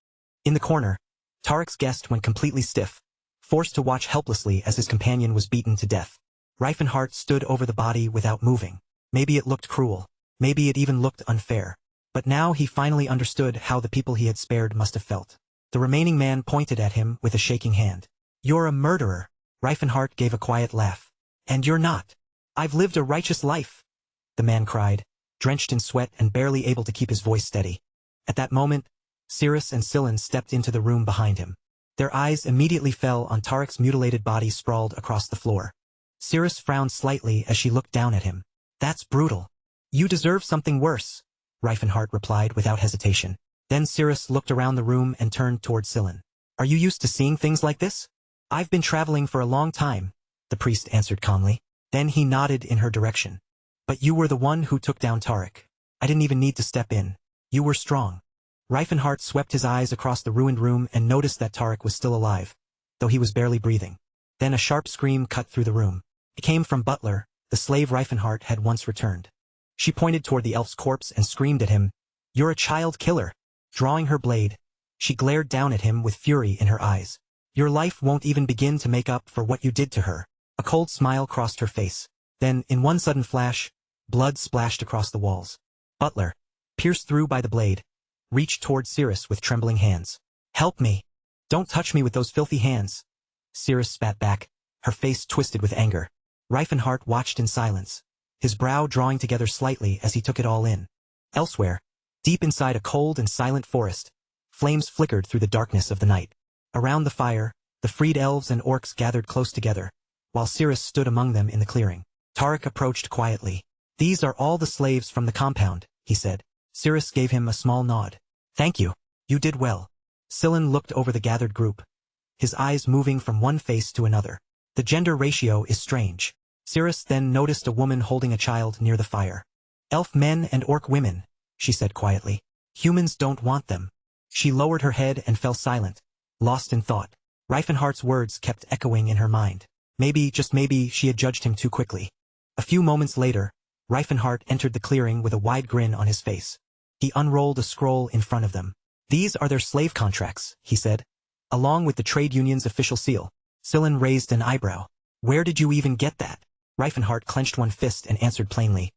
In the corner, Tarek's guest went completely stiff, forced to watch helplessly as his companion was beaten to death. Reifenhart stood over the body without moving. Maybe it looked cruel. Maybe it even looked unfair. But now he finally understood how the people he had spared must have felt. The remaining man pointed at him with a shaking hand. "You're a murderer." Reifenhart gave a quiet laugh. "And you're not. I've lived a righteous life," the man cried, drenched in sweat and barely able to keep his voice steady. At that moment, Cyrus and Scylla stepped into the room behind him. Their eyes immediately fell on Tarek's mutilated body sprawled across the floor. Cyrus frowned slightly as she looked down at him. "That's brutal. You deserve something worse," Reifenhart replied without hesitation. Then Cyrus looked around the room and turned toward Scylla. "Are you used to seeing things like this?" "I've been traveling for a long time," the priest answered calmly. Then he nodded in her direction. "But you were the one who took down Tarek. I didn't even need to step in. You were strong." Reifenhart swept his eyes across the ruined room and noticed that Tarek was still alive, though he was barely breathing. Then a sharp scream cut through the room. It came from Butler, the slave Reifenhart had once returned. She pointed toward the elf's corpse and screamed at him, "You're a child killer." Drawing her blade, she glared down at him with fury in her eyes. "Your life won't even begin to make up for what you did to her." A cold smile crossed her face. Then, in one sudden flash, blood splashed across the walls. Butler, pierced through by the blade, reached toward Cyrus with trembling hands. "Help me! Don't touch me with those filthy hands!" Cyrus spat back, her face twisted with anger. Reifenhart watched in silence, his brow drawing together slightly as he took it all in. Elsewhere, deep inside a cold and silent forest, flames flickered through the darkness of the night. Around the fire, the freed elves and orcs gathered close together, while Cyrus stood among them in the clearing. Tarek approached quietly. "These are all the slaves from the compound," he said. Cyrus gave him a small nod. "Thank you. You did well." Scylla looked over the gathered group, his eyes moving from one face to another. "The gender ratio is strange." Cyrus then noticed a woman holding a child near the fire. "Elf men and orc women," she said quietly. "Humans don't want them." She lowered her head and fell silent, lost in thought. Reifenhart's words kept echoing in her mind. Maybe, just maybe, she had judged him too quickly. A few moments later, Reifenhart entered the clearing with a wide grin on his face. He unrolled a scroll in front of them. "These are their slave contracts," he said, "along with the trade union's official seal." Scylla raised an eyebrow. "Where did you even get that?" Reifenhart clenched one fist and answered plainly.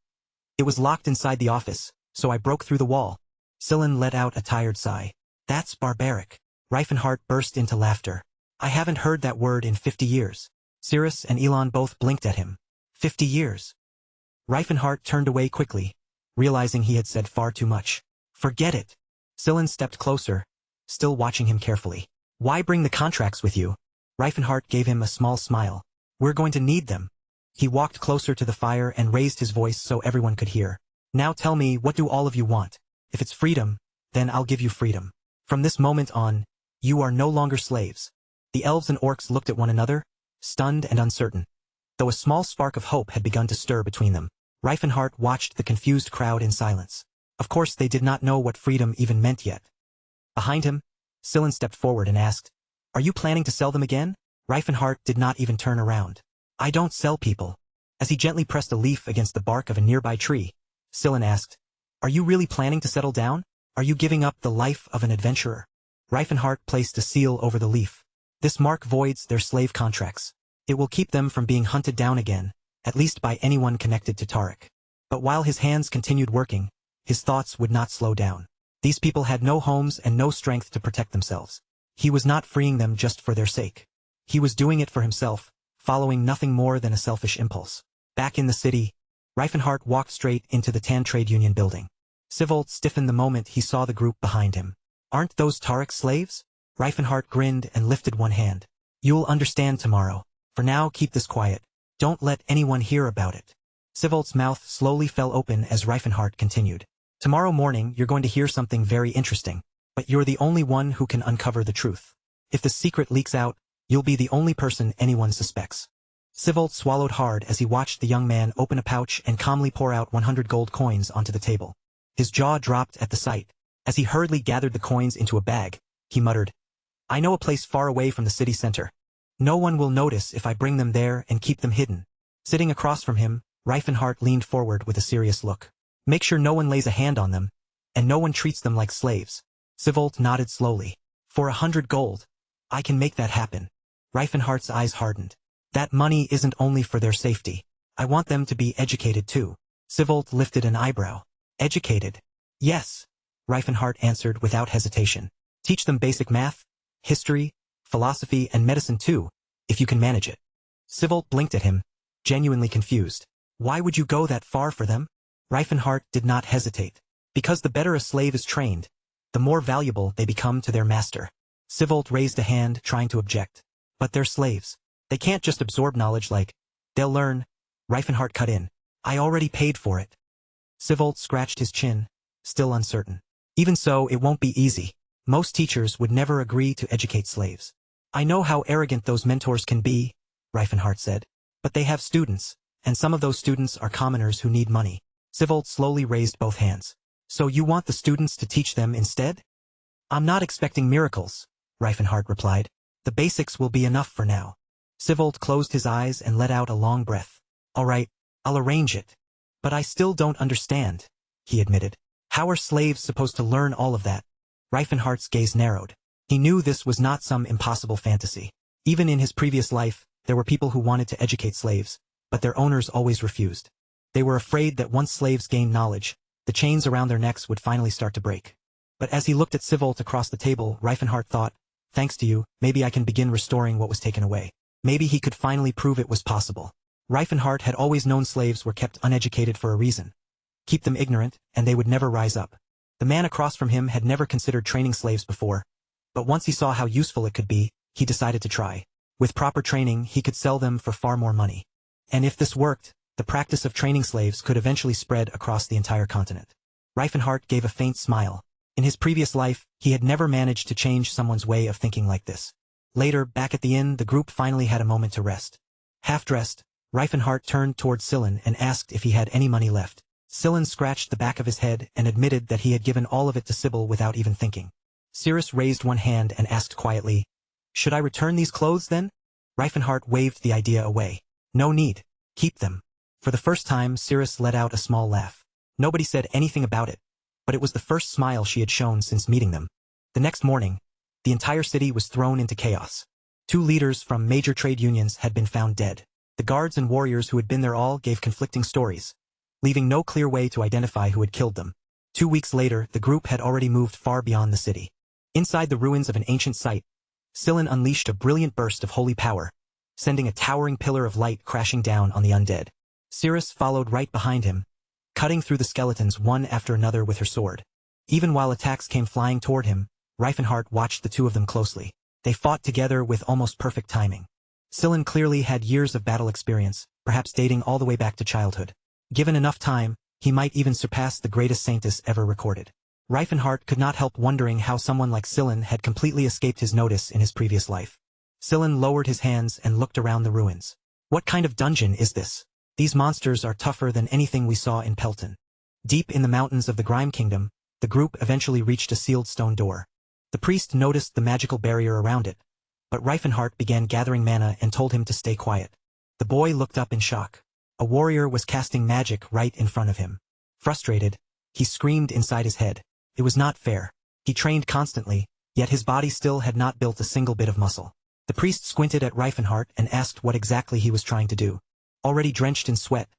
"It was locked inside the office, so I broke through the wall." Scylla let out a tired sigh. "That's barbaric." Reifenhart burst into laughter. "I haven't heard that word in 50 years. Cyrus and Elon both blinked at him. 50 years. Reifenhart turned away quickly, realizing he had said far too much. "Forget it." Scylla stepped closer, still watching him carefully. "Why bring the contracts with you?" Reifenhart gave him a small smile. "We're going to need them." He walked closer to the fire and raised his voice so everyone could hear. "Now tell me, what do all of you want? If it's freedom, then I'll give you freedom. From this moment on, you are no longer slaves." The elves and orcs looked at one another, stunned and uncertain, though a small spark of hope had begun to stir between them. Reifenhart watched the confused crowd in silence. Of course they did not know what freedom even meant yet. Behind him, Scylla stepped forward and asked, "Are you planning to sell them again?" Reifenhart did not even turn around. "I don't sell people." As he gently pressed a leaf against the bark of a nearby tree, Scylla asked, "Are you really planning to settle down? Are you giving up the life of an adventurer?" Reifenhart placed a seal over the leaf. "This mark voids their slave contracts. It will keep them from being hunted down again, at least by anyone connected to Tarek." But while his hands continued working, his thoughts would not slow down. These people had no homes and no strength to protect themselves. He was not freeing them just for their sake. He was doing it for himself, following nothing more than a selfish impulse. Back in the city, Reifenhart walked straight into the Tan Trade Union building. Sivolt stiffened the moment he saw the group behind him. Aren't those Tarek's slaves? Reifenhart grinned and lifted one hand. You'll understand tomorrow. For now, keep this quiet. Don't let anyone hear about it. Sivolt's mouth slowly fell open as Reifenhart continued. Tomorrow morning, you're going to hear something very interesting. But you're the only one who can uncover the truth. If the secret leaks out, you'll be the only person anyone suspects. Sivolt swallowed hard as he watched the young man open a pouch and calmly pour out 100 gold coins onto the table. His jaw dropped at the sight. As he hurriedly gathered the coins into a bag, he muttered, I know a place far away from the city center. No one will notice if I bring them there and keep them hidden. Sitting across from him, Reifenhart leaned forward with a serious look. Make sure no one lays a hand on them, and no one treats them like slaves. Sivolt nodded slowly. For 100 gold, I can make that happen. Reifenhart's eyes hardened. That money isn't only for their safety. I want them to be educated too. Sivolt lifted an eyebrow. Educated? Yes, Reifenhart answered without hesitation. Teach them basic math, history, philosophy, and medicine too, if you can manage it. Sivolt blinked at him, genuinely confused. Why would you go that far for them? Reifenhart did not hesitate. Because the better a slave is trained, the more valuable they become to their master. Sivolt raised a hand, trying to object. But they're slaves. They can't just absorb knowledge like, they'll learn. Reifenhart cut in. I already paid for it. Sivolt scratched his chin, still uncertain. Even so, it won't be easy. Most teachers would never agree to educate slaves. I know how arrogant those mentors can be, Reifenhart said. But they have students, and some of those students are commoners who need money. Sivolt slowly raised both hands. So you want the students to teach them instead? I'm not expecting miracles, Reifenhart replied. The basics will be enough for now. Sivolt closed his eyes and let out a long breath. All right, I'll arrange it. But I still don't understand, he admitted. How are slaves supposed to learn all of that? Reifenhart's gaze narrowed. He knew this was not some impossible fantasy. Even in his previous life, there were people who wanted to educate slaves, but their owners always refused. They were afraid that once slaves gained knowledge, the chains around their necks would finally start to break. But as he looked at Sivolt across the table, Reifenhart thought, thanks to you, maybe I can begin restoring what was taken away. Maybe he could finally prove it was possible. Reifenhart had always known slaves were kept uneducated for a reason. Keep them ignorant, and they would never rise up. The man across from him had never considered training slaves before, but once he saw how useful it could be, he decided to try. With proper training, he could sell them for far more money. And if this worked, the practice of training slaves could eventually spread across the entire continent. Reifenhart gave a faint smile. In his previous life, he had never managed to change someone's way of thinking like this. Later, back at the inn, the group finally had a moment to rest. Half-dressed, Reifenhart turned toward Sillin and asked if he had any money left. Sillin scratched the back of his head and admitted that he had given all of it to Sybil without even thinking. Cirrus raised one hand and asked quietly, Should I return these clothes then? Reifenhart waved the idea away. No need. Keep them. For the first time, Cirrus let out a small laugh. Nobody said anything about it, but it was the first smile she had shown since meeting them. The next morning, the entire city was thrown into chaos. 2 leaders from major trade unions had been found dead. The guards and warriors who had been there all gave conflicting stories, leaving no clear way to identify who had killed them. 2 weeks later, the group had already moved far beyond the city. Inside the ruins of an ancient site, Sillin unleashed a brilliant burst of holy power, sending a towering pillar of light crashing down on the undead. Cirrus followed right behind him, cutting through the skeletons one after another with her sword. Even while attacks came flying toward him, Reifenhart watched the 2 of them closely. They fought together with almost perfect timing. Sillin clearly had years of battle experience, perhaps dating all the way back to childhood. Given enough time, he might even surpass the greatest saintess ever recorded. Reifenhart could not help wondering how someone like Sillin had completely escaped his notice in his previous life. Sillin lowered his hands and looked around the ruins. What kind of dungeon is this? These monsters are tougher than anything we saw in Pelton. Deep in the mountains of the Grime Kingdom, the group eventually reached a sealed stone door. The priest noticed the magical barrier around it, but Reifenhart began gathering mana and told him to stay quiet. The boy looked up in shock. A warrior was casting magic right in front of him. Frustrated, he screamed inside his head. It was not fair. He trained constantly, yet his body still had not built a single bit of muscle. The priest squinted at Reifenhart and asked what exactly he was trying to do. Already drenched in sweat,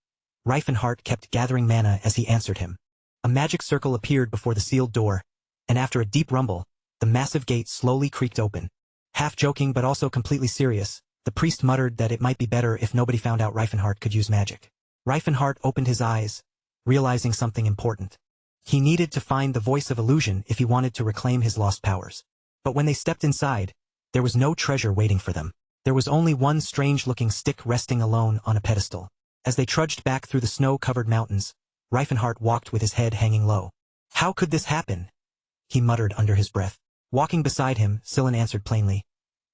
Reifenhart kept gathering mana as he answered him. A magic circle appeared before the sealed door, and after a deep rumble, the massive gate slowly creaked open. Half joking but also completely serious, the priest muttered that it might be better if nobody found out Reifenhart could use magic. Reifenhart opened his eyes, realizing something important. He needed to find the voice of illusion if he wanted to reclaim his lost powers. But when they stepped inside, there was no treasure waiting for them. There was only one strange-looking stick resting alone on a pedestal. As they trudged back through the snow-covered mountains, Reifenhart walked with his head hanging low. "How could this happen?" he muttered under his breath. Walking beside him, Sillin answered plainly,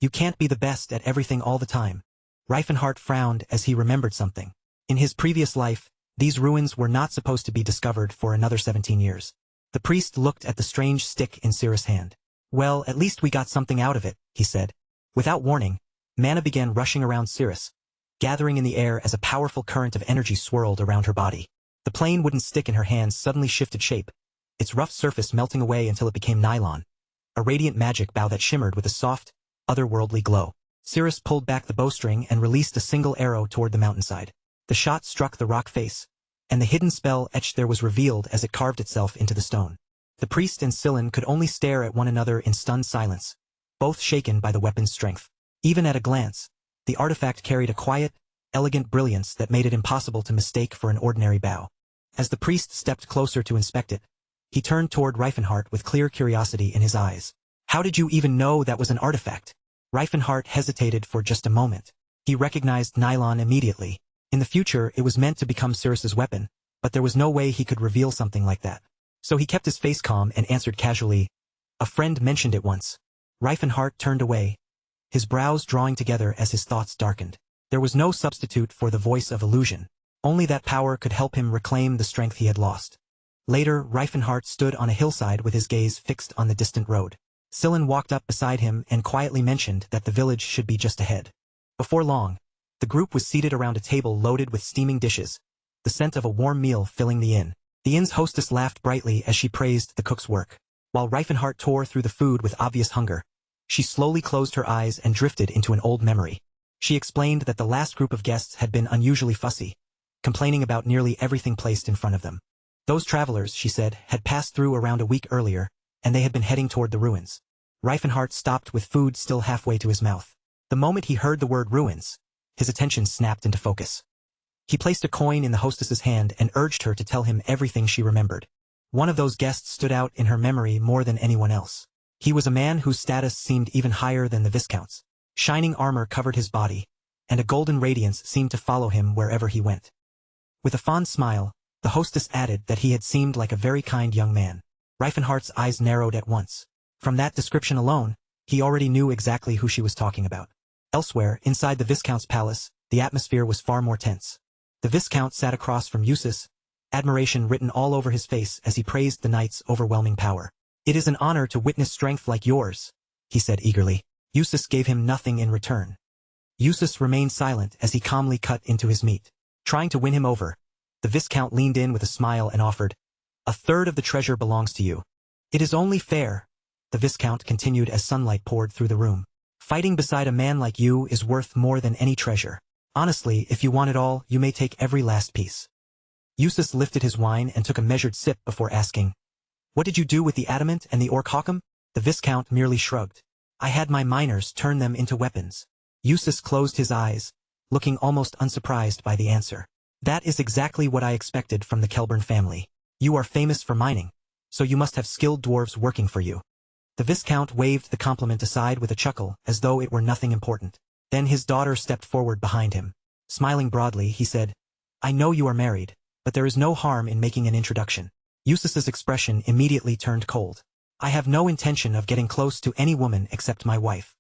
"You can't be the best at everything all the time." Reifenhart frowned as he remembered something. In his previous life, these ruins were not supposed to be discovered for another 17 years. The priest looked at the strange stick in Cirrus' hand. "Well, at least we got something out of it," he said. Without warning, mana began rushing around Cirrus, gathering in the air as a powerful current of energy swirled around her body. The plain wooden stick in her hands suddenly shifted shape, its rough surface melting away until it became nylon, a radiant magic bow that shimmered with a soft, otherworldly glow. Cirrus pulled back the bowstring and released a single arrow toward the mountainside. The shot struck the rock face, and the hidden spell etched there was revealed as it carved itself into the stone. The priest and Sillin could only stare at one another in stunned silence, both shaken by the weapon's strength. Even at a glance, the artifact carried a quiet, elegant brilliance that made it impossible to mistake for an ordinary bow. As the priest stepped closer to inspect it, he turned toward Reifenhart with clear curiosity in his eyes. "How did you even know that was an artifact?" Reifenhart hesitated for just a moment. He recognized nylon immediately. In the future, it was meant to become Cirrus's weapon, but there was no way he could reveal something like that. So he kept his face calm and answered casually, "A friend mentioned it once." Reifenhart turned away, his brows drawing together as his thoughts darkened. There was no substitute for the voice of illusion. Only that power could help him reclaim the strength he had lost. Later, Reifenhart stood on a hillside with his gaze fixed on the distant road. Sillin walked up beside him and quietly mentioned that the village should be just ahead. Before long, the group was seated around a table loaded with steaming dishes, the scent of a warm meal filling the inn. The inn's hostess laughed brightly as she praised the cook's work. While Reifenhart tore through the food with obvious hunger, she slowly closed her eyes and drifted into an old memory. She explained that the last group of guests had been unusually fussy, complaining about nearly everything placed in front of them. Those travelers, she said, had passed through around a week earlier, and they had been heading toward the ruins. Reifenhart stopped with food still halfway to his mouth. The moment he heard the word ruins, his attention snapped into focus. He placed a coin in the hostess's hand and urged her to tell him everything she remembered. One of those guests stood out in her memory more than anyone else. He was a man whose status seemed even higher than the Viscount's. Shining armor covered his body, and a golden radiance seemed to follow him wherever he went. With a fond smile, the hostess added that he had seemed like a very kind young man. Reifenhart's eyes narrowed at once. From that description alone, he already knew exactly who she was talking about. Elsewhere, inside the Viscount's palace, the atmosphere was far more tense. The Viscount sat across from Eustace, admiration written all over his face as he praised the knight's overwhelming power. "It is an honor to witness strength like yours," he said eagerly. Eustace gave him nothing in return. Eustace remained silent as he calmly cut into his meat. Trying to win him over, the Viscount leaned in with a smile and offered, "A third of the treasure belongs to you." "It is only fair," the Viscount continued as sunlight poured through the room. "Fighting beside a man like you is worth more than any treasure. Honestly, if you want it all, you may take every last piece." Eustace lifted his wine and took a measured sip before asking, "What did you do with the adamant and the orc hawkum?" The Viscount merely shrugged. "I had my miners turn them into weapons." Eustace closed his eyes, looking almost unsurprised by the answer. "That is exactly what I expected from the Kelburn family. You are famous for mining, so you must have skilled dwarves working for you." The Viscount waved the compliment aside with a chuckle as though it were nothing important. Then his daughter stepped forward behind him. Smiling broadly, he said, "I know you are married, but there is no harm in making an introduction." Eustace's expression immediately turned cold. "I have no intention of getting close to any woman except my wife."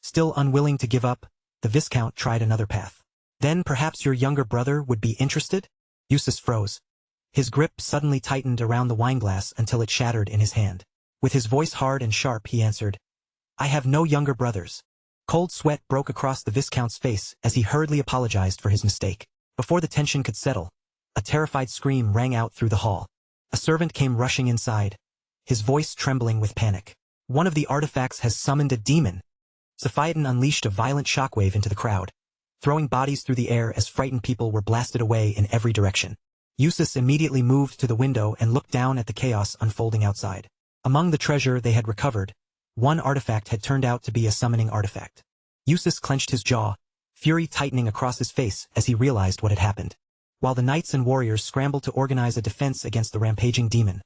Still unwilling to give up, the Viscount tried another path. "Then perhaps your younger brother would be interested?" Eustace froze. His grip suddenly tightened around the wineglass until it shattered in his hand. With his voice hard and sharp, he answered, "I have no younger brothers." Cold sweat broke across the Viscount's face as he hurriedly apologized for his mistake. Before the tension could settle, a terrified scream rang out through the hall. A servant came rushing inside, his voice trembling with panic. "One of the artifacts has summoned a demon." Sophiaton unleashed a violent shockwave into the crowd, throwing bodies through the air as frightened people were blasted away in every direction. Eustace immediately moved to the window and looked down at the chaos unfolding outside. Among the treasure they had recovered, one artifact had turned out to be a summoning artifact. Eustace clenched his jaw, fury tightening across his face as he realized what had happened. While the knights and warriors scrambled to organize a defense against the rampaging demon,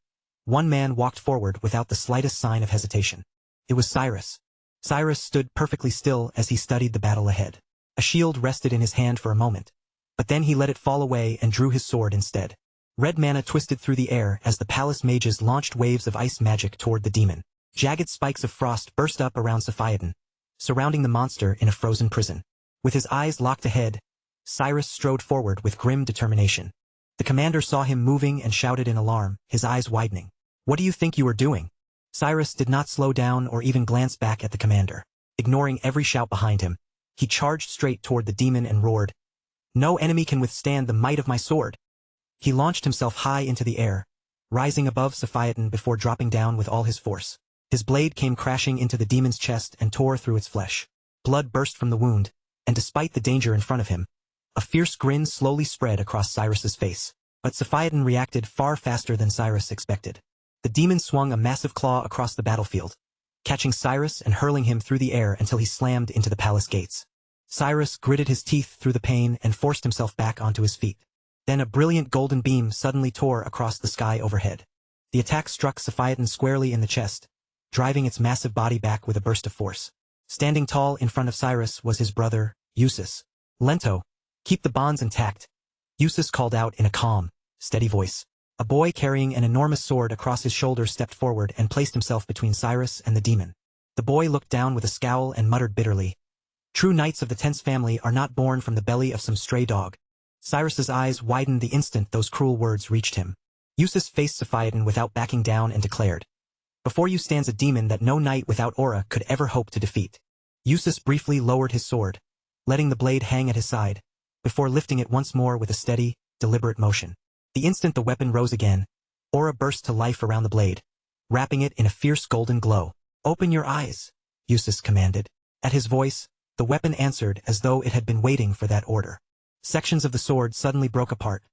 One man walked forward without the slightest sign of hesitation. It was Cyrus. Cyrus stood perfectly still as he studied the battle ahead. A shield rested in his hand for a moment, but then he let it fall away and drew his sword instead. Red mana twisted through the air as the palace mages launched waves of ice magic toward the demon. Jagged spikes of frost burst up around Sophiaton, surrounding the monster in a frozen prison. With his eyes locked ahead, Cyrus strode forward with grim determination. The commander saw him moving and shouted in alarm, his eyes widening. "What do you think you are doing?" Cyrus did not slow down or even glance back at the commander. Ignoring every shout behind him, he charged straight toward the demon and roared, "No enemy can withstand the might of my sword." He launched himself high into the air, rising above Sophiaton before dropping down with all his force. His blade came crashing into the demon's chest and tore through its flesh. Blood burst from the wound, and despite the danger in front of him, a fierce grin slowly spread across Cyrus's face. But Sophiaton reacted far faster than Cyrus expected. The demon swung a massive claw across the battlefield, catching Cyrus and hurling him through the air until he slammed into the palace gates. Cyrus gritted his teeth through the pain and forced himself back onto his feet. Then a brilliant golden beam suddenly tore across the sky overhead. The attack struck Sophiaton squarely in the chest, driving its massive body back with a burst of force. Standing tall in front of Cyrus was his brother, Eustace. "Lento, keep the bonds intact," Eustace called out in a calm, steady voice. A boy carrying an enormous sword across his shoulder stepped forward and placed himself between Cyrus and the demon. The boy looked down with a scowl and muttered bitterly, "True knights of the Tense family are not born from the belly of some stray dog." Cyrus's eyes widened the instant those cruel words reached him. Eustace faced Sophiaton without backing down and declared, "Before you stands a demon that no knight without aura could ever hope to defeat." Eustace briefly lowered his sword, letting the blade hang at his side, before lifting it once more with a steady, deliberate motion. The instant the weapon rose again, aura burst to life around the blade, wrapping it in a fierce golden glow. "Open your eyes," Eustace commanded. At his voice, the weapon answered as though it had been waiting for that order. Sections of the sword suddenly broke apart,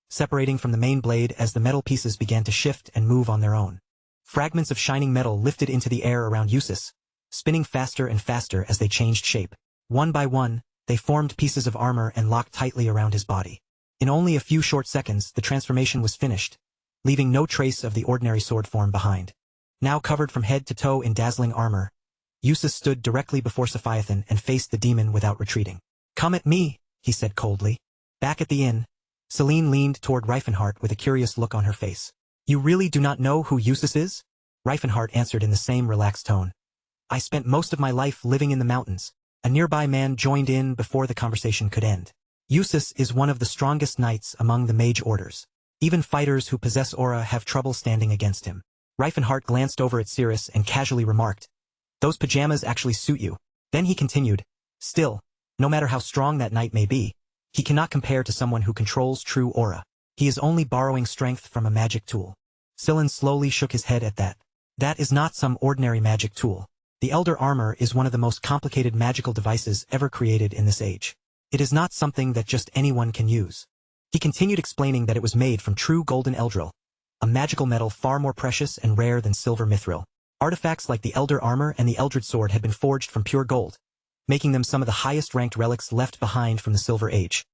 separating from the main blade as the metal pieces began to shift and move on their own. Fragments of shining metal lifted into the air around Eustace, spinning faster and faster as they changed shape. One by one, they formed pieces of armor and locked tightly around his body. In only a few short seconds, the transformation was finished, leaving no trace of the ordinary sword form behind. Now covered from head to toe in dazzling armor, Eustace stood directly before Sophiaton and faced the demon without retreating. "Come at me," he said coldly. Back at the inn, Celine leaned toward Reifenhart with a curious look on her face. "You really do not know who Eustace is?" Reifenhart answered in the same relaxed tone. "I spent most of my life living in the mountains." A nearby man joined in before the conversation could end. "Eustace is one of the strongest knights among the mage orders. Even fighters who possess aura have trouble standing against him." Reifenhart glanced over at Cirrus and casually remarked, "Those pajamas actually suit you." Then he continued, "Still, no matter how strong that knight may be, he cannot compare to someone who controls true aura. He is only borrowing strength from a magic tool." Sillin slowly shook his head at that. "That is not some ordinary magic tool. The Elder Armor is one of the most complicated magical devices ever created in this age. It is not something that just anyone can use." He continued explaining that it was made from true golden eldril, a magical metal far more precious and rare than silver mithril. Artifacts like the Elder Armor and the Eldred Sword had been forged from pure gold, making them some of the highest-ranked relics left behind from the Silver Age.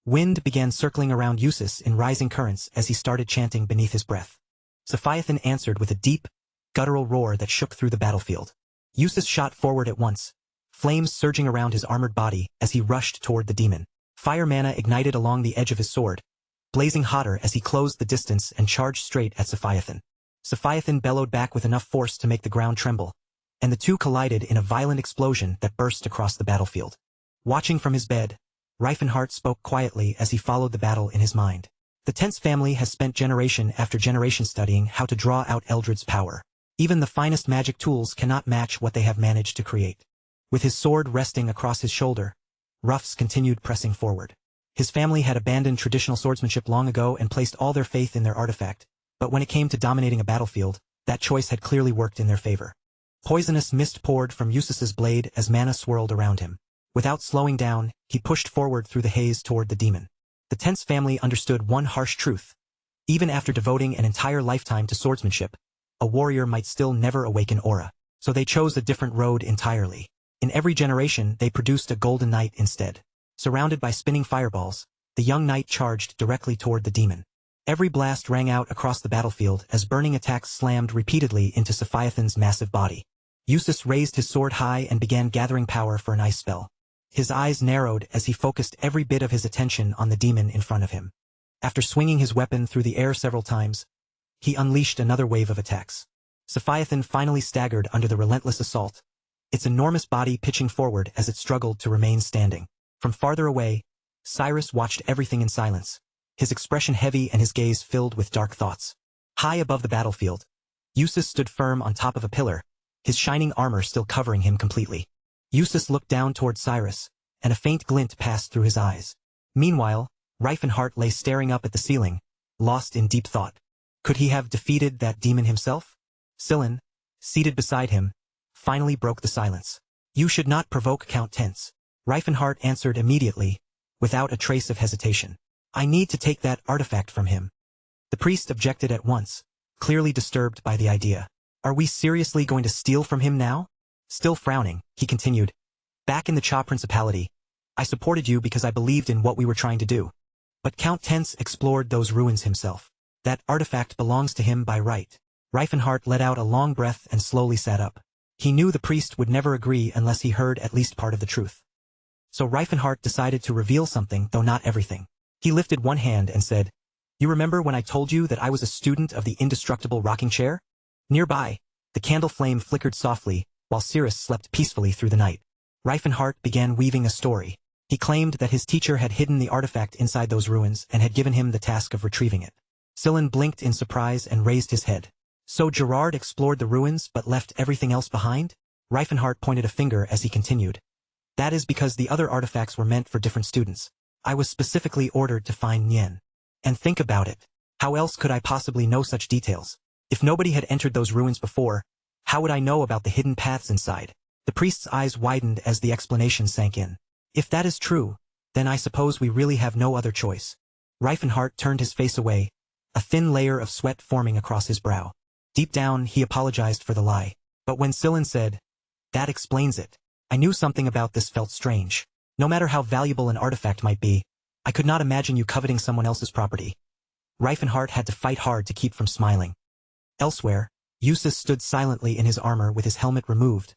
Wind began circling around Eustace in rising currents as he started chanting beneath his breath. Sophiaton answered with a deep, guttural roar that shook through the battlefield. Eustace shot forward at once, flames surging around his armored body as he rushed toward the demon. Fire mana ignited along the edge of his sword, blazing hotter as he closed the distance and charged straight at Sophiaton. Sophiaton bellowed back with enough force to make the ground tremble, and the two collided in a violent explosion that burst across the battlefield. Watching from his bed, Reifenhart spoke quietly as he followed the battle in his mind. The Tense family has spent generation after generation studying how to draw out Eldred's power. Even the finest magic tools cannot match what they have managed to create. With his sword resting across his shoulder, Ruffs continued pressing forward. His family had abandoned traditional swordsmanship long ago and placed all their faith in their artifact, but when it came to dominating a battlefield, that choice had clearly worked in their favor. Poisonous mist poured from Eustace's blade as mana swirled around him. Without slowing down, he pushed forward through the haze toward the demon. The Tense family understood one harsh truth. Even after devoting an entire lifetime to swordsmanship, a warrior might still never awaken aura, so they chose a different road entirely. In every generation, they produced a golden knight instead. Surrounded by spinning fireballs, the young knight charged directly toward the demon. Every blast rang out across the battlefield as burning attacks slammed repeatedly into Sophiathan's massive body. Eustace raised his sword high and began gathering power for an ice spell. His eyes narrowed as he focused every bit of his attention on the demon in front of him. After swinging his weapon through the air several times, he unleashed another wave of attacks. Sophiathan finally staggered under the relentless assault, its enormous body pitching forward as it struggled to remain standing. From farther away, Cyrus watched everything in silence, his expression heavy and his gaze filled with dark thoughts. High above the battlefield, Eustace stood firm on top of a pillar, his shining armor still covering him completely. Eustace looked down toward Cyrus, and a faint glint passed through his eyes. Meanwhile, Reifenhart lay staring up at the ceiling, lost in deep thought. Could he have defeated that demon himself? Scylla, seated beside him, finally broke the silence. You should not provoke Count Tense. Reifenhart answered immediately, without a trace of hesitation. I need to take that artifact from him. The priest objected at once, clearly disturbed by the idea. Are we seriously going to steal from him now? Still frowning, he continued. Back in the Cha Principality, I supported you because I believed in what we were trying to do. But Count Tense explored those ruins himself. That artifact belongs to him by right. Reifenhart let out a long breath and slowly sat up. He knew the priest would never agree unless he heard at least part of the truth. So Reifenhart decided to reveal something, though not everything. He lifted one hand and said, You remember when I told you that I was a student of the indestructible rocking chair? Nearby, the candle flame flickered softly, while Cyrus slept peacefully through the night. Reifenhart began weaving a story. He claimed that his teacher had hidden the artifact inside those ruins and had given him the task of retrieving it. Scylla blinked in surprise and raised his head. So Gerard explored the ruins but left everything else behind? Reifenhart pointed a finger as he continued. That is because the other artifacts were meant for different students. I was specifically ordered to find Nien. And think about it. How else could I possibly know such details? If nobody had entered those ruins before, how would I know about the hidden paths inside? The priest's eyes widened as the explanation sank in. If that is true, then I suppose we really have no other choice. Reifenhart turned his face away, a thin layer of sweat forming across his brow. Deep down, he apologized for the lie. But when Scylla said, That explains it, I knew something about this felt strange. No matter how valuable an artifact might be, I could not imagine you coveting someone else's property. Reifenhart had to fight hard to keep from smiling. Elsewhere, Eustace stood silently in his armor with his helmet removed,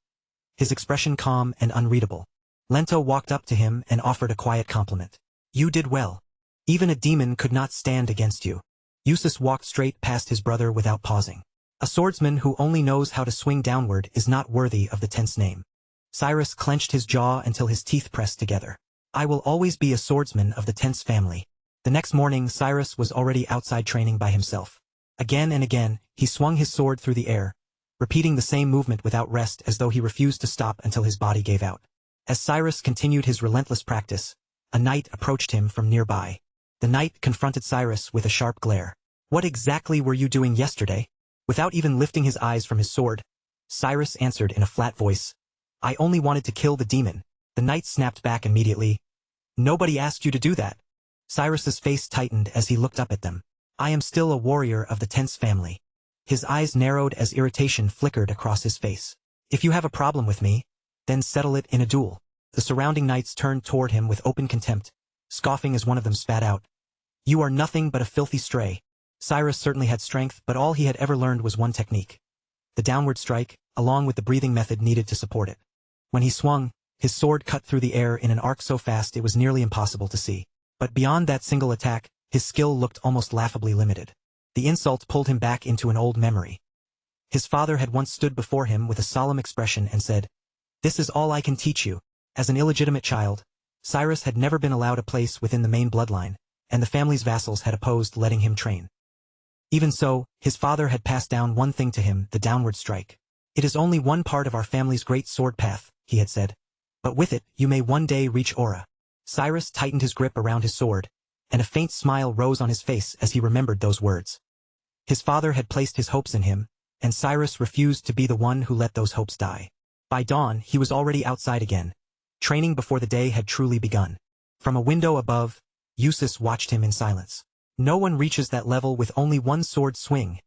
his expression calm and unreadable. Lento walked up to him and offered a quiet compliment. You did well. Even a demon could not stand against you. Eustace walked straight past his brother without pausing. A swordsman who only knows how to swing downward is not worthy of the Tense name. Cyrus clenched his jaw until his teeth pressed together. I will always be a swordsman of the Tense family. The next morning Cyrus was already outside training by himself. Again and again, he swung his sword through the air, repeating the same movement without rest as though he refused to stop until his body gave out. As Cyrus continued his relentless practice, a knight approached him from nearby. The knight confronted Cyrus with a sharp glare. What exactly were you doing yesterday? Without even lifting his eyes from his sword, Cyrus answered in a flat voice. I only wanted to kill the demon. The knight snapped back immediately. Nobody asked you to do that. Cyrus's face tightened as he looked up at them. I am still a warrior of the Tense family. His eyes narrowed as irritation flickered across his face. If you have a problem with me, then settle it in a duel. The surrounding knights turned toward him with open contempt, scoffing as one of them spat out. You are nothing but a filthy stray. Cyrus certainly had strength, but all he had ever learned was one technique. The downward strike, along with the breathing method needed to support it. When he swung, his sword cut through the air in an arc so fast it was nearly impossible to see. But beyond that single attack, his skill looked almost laughably limited. The insult pulled him back into an old memory. His father had once stood before him with a solemn expression and said, This is all I can teach you. As an illegitimate child, Cyrus had never been allowed a place within the main bloodline, and the family's vassals had opposed letting him train. Even so, his father had passed down one thing to him, the downward strike. It is only one part of our family's great sword path, he had said. But with it, you may one day reach Aura. Cyrus tightened his grip around his sword, and a faint smile rose on his face as he remembered those words. His father had placed his hopes in him, and Cyrus refused to be the one who let those hopes die. By dawn, he was already outside again, training before the day had truly begun. From a window above, Eustace watched him in silence. No one reaches that level with only one sword swing,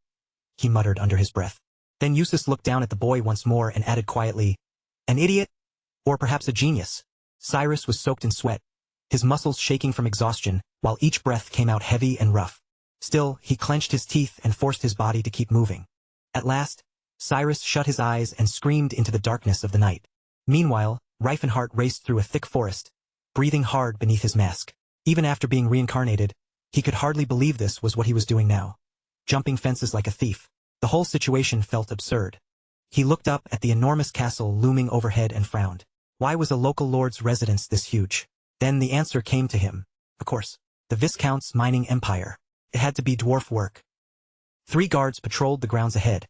he muttered under his breath. Then Eustace looked down at the boy once more and added quietly, An idiot? Or perhaps a genius? Cyrus was soaked in sweat, his muscles shaking from exhaustion, while each breath came out heavy and rough. Still, he clenched his teeth and forced his body to keep moving. At last, Cyrus shut his eyes and screamed into the darkness of the night. Meanwhile, Reifenhart raced through a thick forest, breathing hard beneath his mask. Even after being reincarnated, he could hardly believe this was what he was doing now. Jumping fences like a thief. The whole situation felt absurd. He looked up at the enormous castle looming overhead and frowned. Why was a local lord's residence this huge? Then the answer came to him. Of course, the Viscount's mining empire. It had to be dwarf work. 3 guards patrolled the grounds ahead,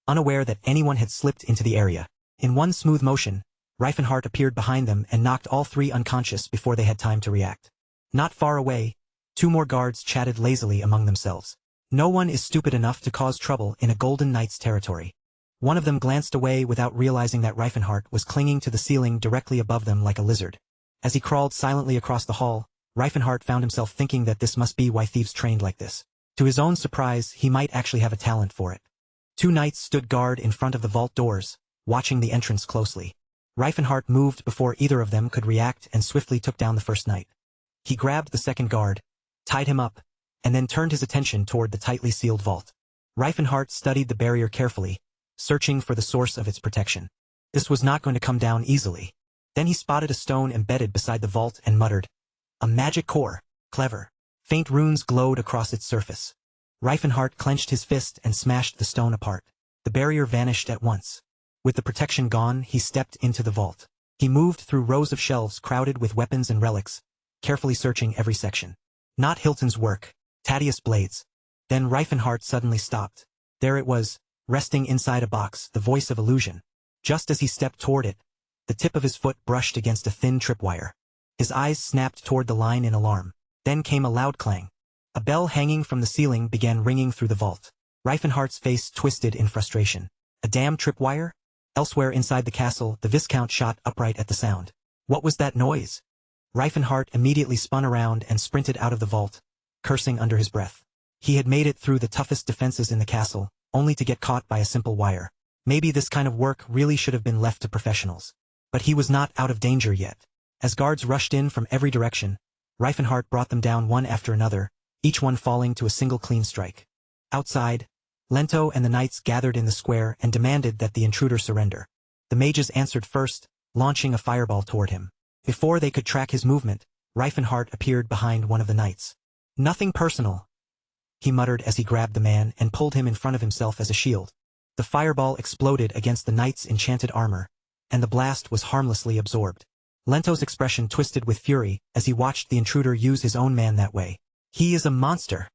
unaware that anyone had slipped into the area. In one smooth motion, Reifenhart appeared behind them and knocked all 3 unconscious before they had time to react. Not far away, 2 more guards chatted lazily among themselves. No one is stupid enough to cause trouble in a Golden Knight's territory. One of them glanced away without realizing that Reifenhart was clinging to the ceiling directly above them like a lizard. As he crawled silently across the hall, Reifenhart found himself thinking that this must be why thieves trained like this. To his own surprise, he might actually have a talent for it. 2 knights stood guard in front of the vault doors, watching the entrance closely. Reifenhart moved before either of them could react and swiftly took down the first knight. He grabbed the second guard, tied him up, and then turned his attention toward the tightly sealed vault. Reifenhart studied the barrier carefully, searching for the source of its protection. This was not going to come down easily. Then he spotted a stone embedded beside the vault and muttered, "A magic core, clever." Faint runes glowed across its surface. Reifenhart clenched his fist and smashed the stone apart. The barrier vanished at once. With the protection gone, he stepped into the vault. He moved through rows of shelves crowded with weapons and relics, carefully searching every section. Not Hilton's work. Thaddeus blades. Then Reifenhart suddenly stopped. There it was, resting inside a box, the voice of illusion. Just as he stepped toward it, the tip of his foot brushed against a thin tripwire. His eyes snapped toward the line in alarm. Then came a loud clang. A bell hanging from the ceiling began ringing through the vault. Reifenhart's face twisted in frustration. A damn tripwire? Elsewhere inside the castle, the Viscount shot upright at the sound. What was that noise? Reifenhart immediately spun around and sprinted out of the vault, cursing under his breath. He had made it through the toughest defenses in the castle, only to get caught by a simple wire. Maybe this kind of work really should have been left to professionals. But he was not out of danger yet. As guards rushed in from every direction, Reifenhart brought them down one after another, each one falling to a single clean strike. Outside, Lento and the knights gathered in the square and demanded that the intruder surrender. The mages answered first, launching a fireball toward him. Before they could track his movement, Reifenhart appeared behind one of the knights. "Nothing personal," he muttered as he grabbed the man and pulled him in front of himself as a shield. The fireball exploded against the knight's enchanted armor, and the blast was harmlessly absorbed. Lento's expression twisted with fury as he watched the intruder use his own man that way. "He is a monster."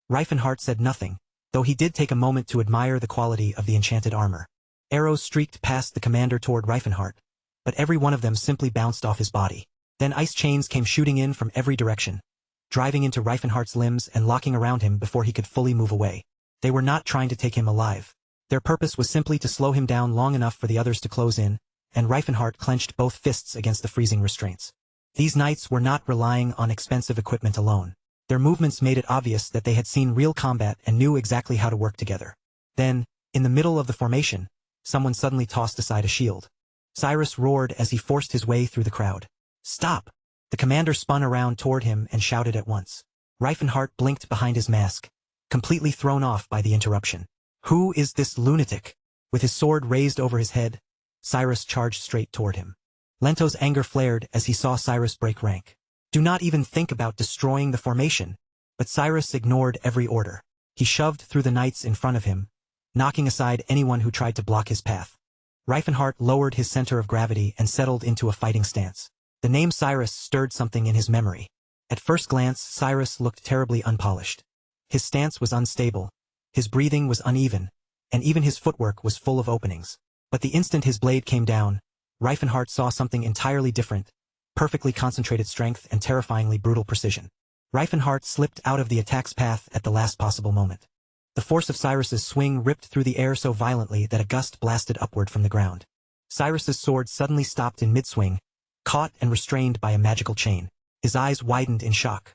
Reifenhart said nothing, though he did take a moment to admire the quality of the enchanted armor. Arrows streaked past the commander toward Reifenhart, but every one of them simply bounced off his body. Then ice chains came shooting in from every direction, driving into Reifenhart's limbs and locking around him before he could fully move away. They were not trying to take him alive. Their purpose was simply to slow him down long enough for the others to close in, and Reifenhart clenched both fists against the freezing restraints. These knights were not relying on expensive equipment alone. Their movements made it obvious that they had seen real combat and knew exactly how to work together. Then, in the middle of the formation, someone suddenly tossed aside a shield. Cyrus roared as he forced his way through the crowd. "Stop!" The commander spun around toward him and shouted at once. Reifenhart blinked behind his mask, completely thrown off by the interruption. "Who is this lunatic?" With his sword raised over his head, Cyrus charged straight toward him. Lento's anger flared as he saw Cyrus break rank. "Do not even think about destroying the formation." But Cyrus ignored every order. He shoved through the knights in front of him, knocking aside anyone who tried to block his path. Reifenhart lowered his center of gravity and settled into a fighting stance. The name Cyrus stirred something in his memory. At first glance, Cyrus looked terribly unpolished. His stance was unstable, his breathing was uneven, and even his footwork was full of openings. But the instant his blade came down, Reifenhart saw something entirely different, perfectly concentrated strength and terrifyingly brutal precision. Reifenhart slipped out of the attack's path at the last possible moment. The force of Cyrus's swing ripped through the air so violently that a gust blasted upward from the ground. Cyrus's sword suddenly stopped in mid-swing, caught and restrained by a magical chain. His eyes widened in shock.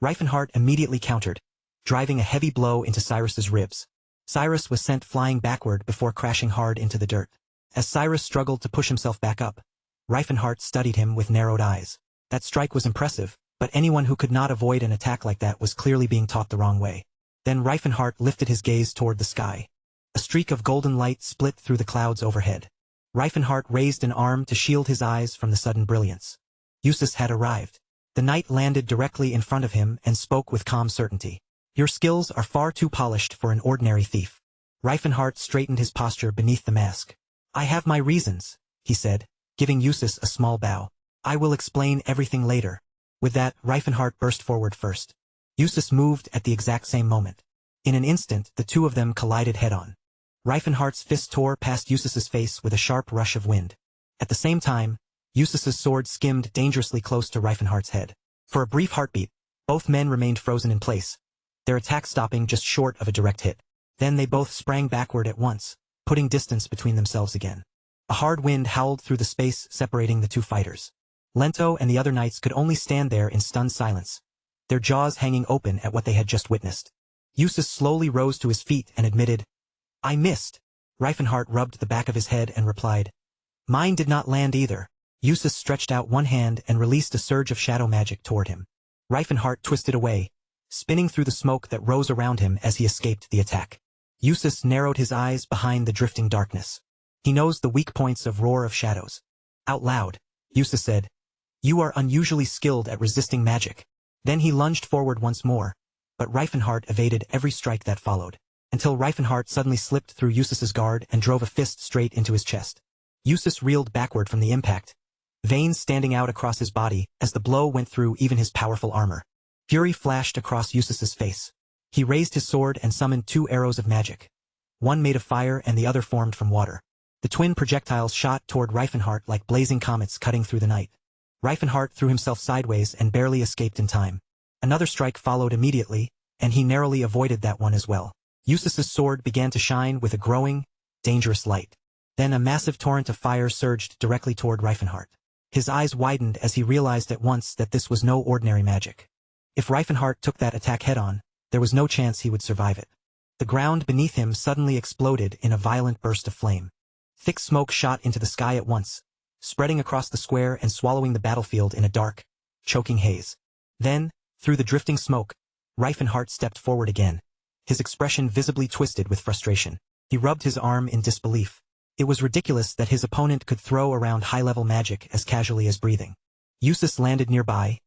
Reifenhart immediately countered, driving a heavy blow into Cyrus's ribs. Cyrus was sent flying backward before crashing hard into the dirt. As Cyrus struggled to push himself back up, Reifenhart studied him with narrowed eyes. That strike was impressive, but anyone who could not avoid an attack like that was clearly being taught the wrong way. Then Reifenhart lifted his gaze toward the sky. A streak of golden light split through the clouds overhead. Reifenhart raised an arm to shield his eyes from the sudden brilliance. Eustace had arrived. The knight landed directly in front of him and spoke with calm certainty. Your skills are far too polished for an ordinary thief. Reifenhart straightened his posture beneath the mask. I have my reasons, he said, giving Eustace a small bow. I will explain everything later. With that, Reifenhart burst forward first. Eustace moved at the exact same moment. In an instant, the two of them collided head-on. Reifenhart's fist tore past Eustace's face with a sharp rush of wind. At the same time, Eustace's sword skimmed dangerously close to Reifenhart's head. For a brief heartbeat, both men remained frozen in place, their attack stopping just short of a direct hit. Then they both sprang backward at once, putting distance between themselves again. A hard wind howled through the space separating the two fighters. Lento and the other knights could only stand there in stunned silence, their jaws hanging open at what they had just witnessed. Eustace slowly rose to his feet and admitted, I missed. Reifenhart rubbed the back of his head and replied, Mine did not land either. Eustace stretched out one hand and released a surge of shadow magic toward him. Reifenhart twisted away, spinning through the smoke that rose around him as he escaped the attack. Eustace narrowed his eyes behind the drifting darkness. He knows the weak points of Roar of Shadows. Out loud, Eustace said, You are unusually skilled at resisting magic. Then he lunged forward once more, but Reifenhart evaded every strike that followed, until Reifenhart suddenly slipped through Eustace's guard and drove a fist straight into his chest. Eustace reeled backward from the impact, veins standing out across his body as the blow went through even his powerful armor. Fury flashed across Eustace's face. He raised his sword and summoned two arrows of magic. One made of fire and the other formed from water. The twin projectiles shot toward Reifenhart like blazing comets cutting through the night. Reifenhart threw himself sideways and barely escaped in time. Another strike followed immediately, and he narrowly avoided that one as well. Eustace's sword began to shine with a growing, dangerous light. Then a massive torrent of fire surged directly toward Reifenhart. His eyes widened as he realized at once that this was no ordinary magic. If Reifenhart took that attack head-on, there was no chance he would survive it. The ground beneath him suddenly exploded in a violent burst of flame. Thick smoke shot into the sky at once, spreading across the square and swallowing the battlefield in a dark, choking haze. Then, through the drifting smoke, Reifenhart stepped forward again, his expression visibly twisted with frustration. He rubbed his arm in disbelief. It was ridiculous that his opponent could throw around high-level magic as casually as breathing. Eustace landed nearby,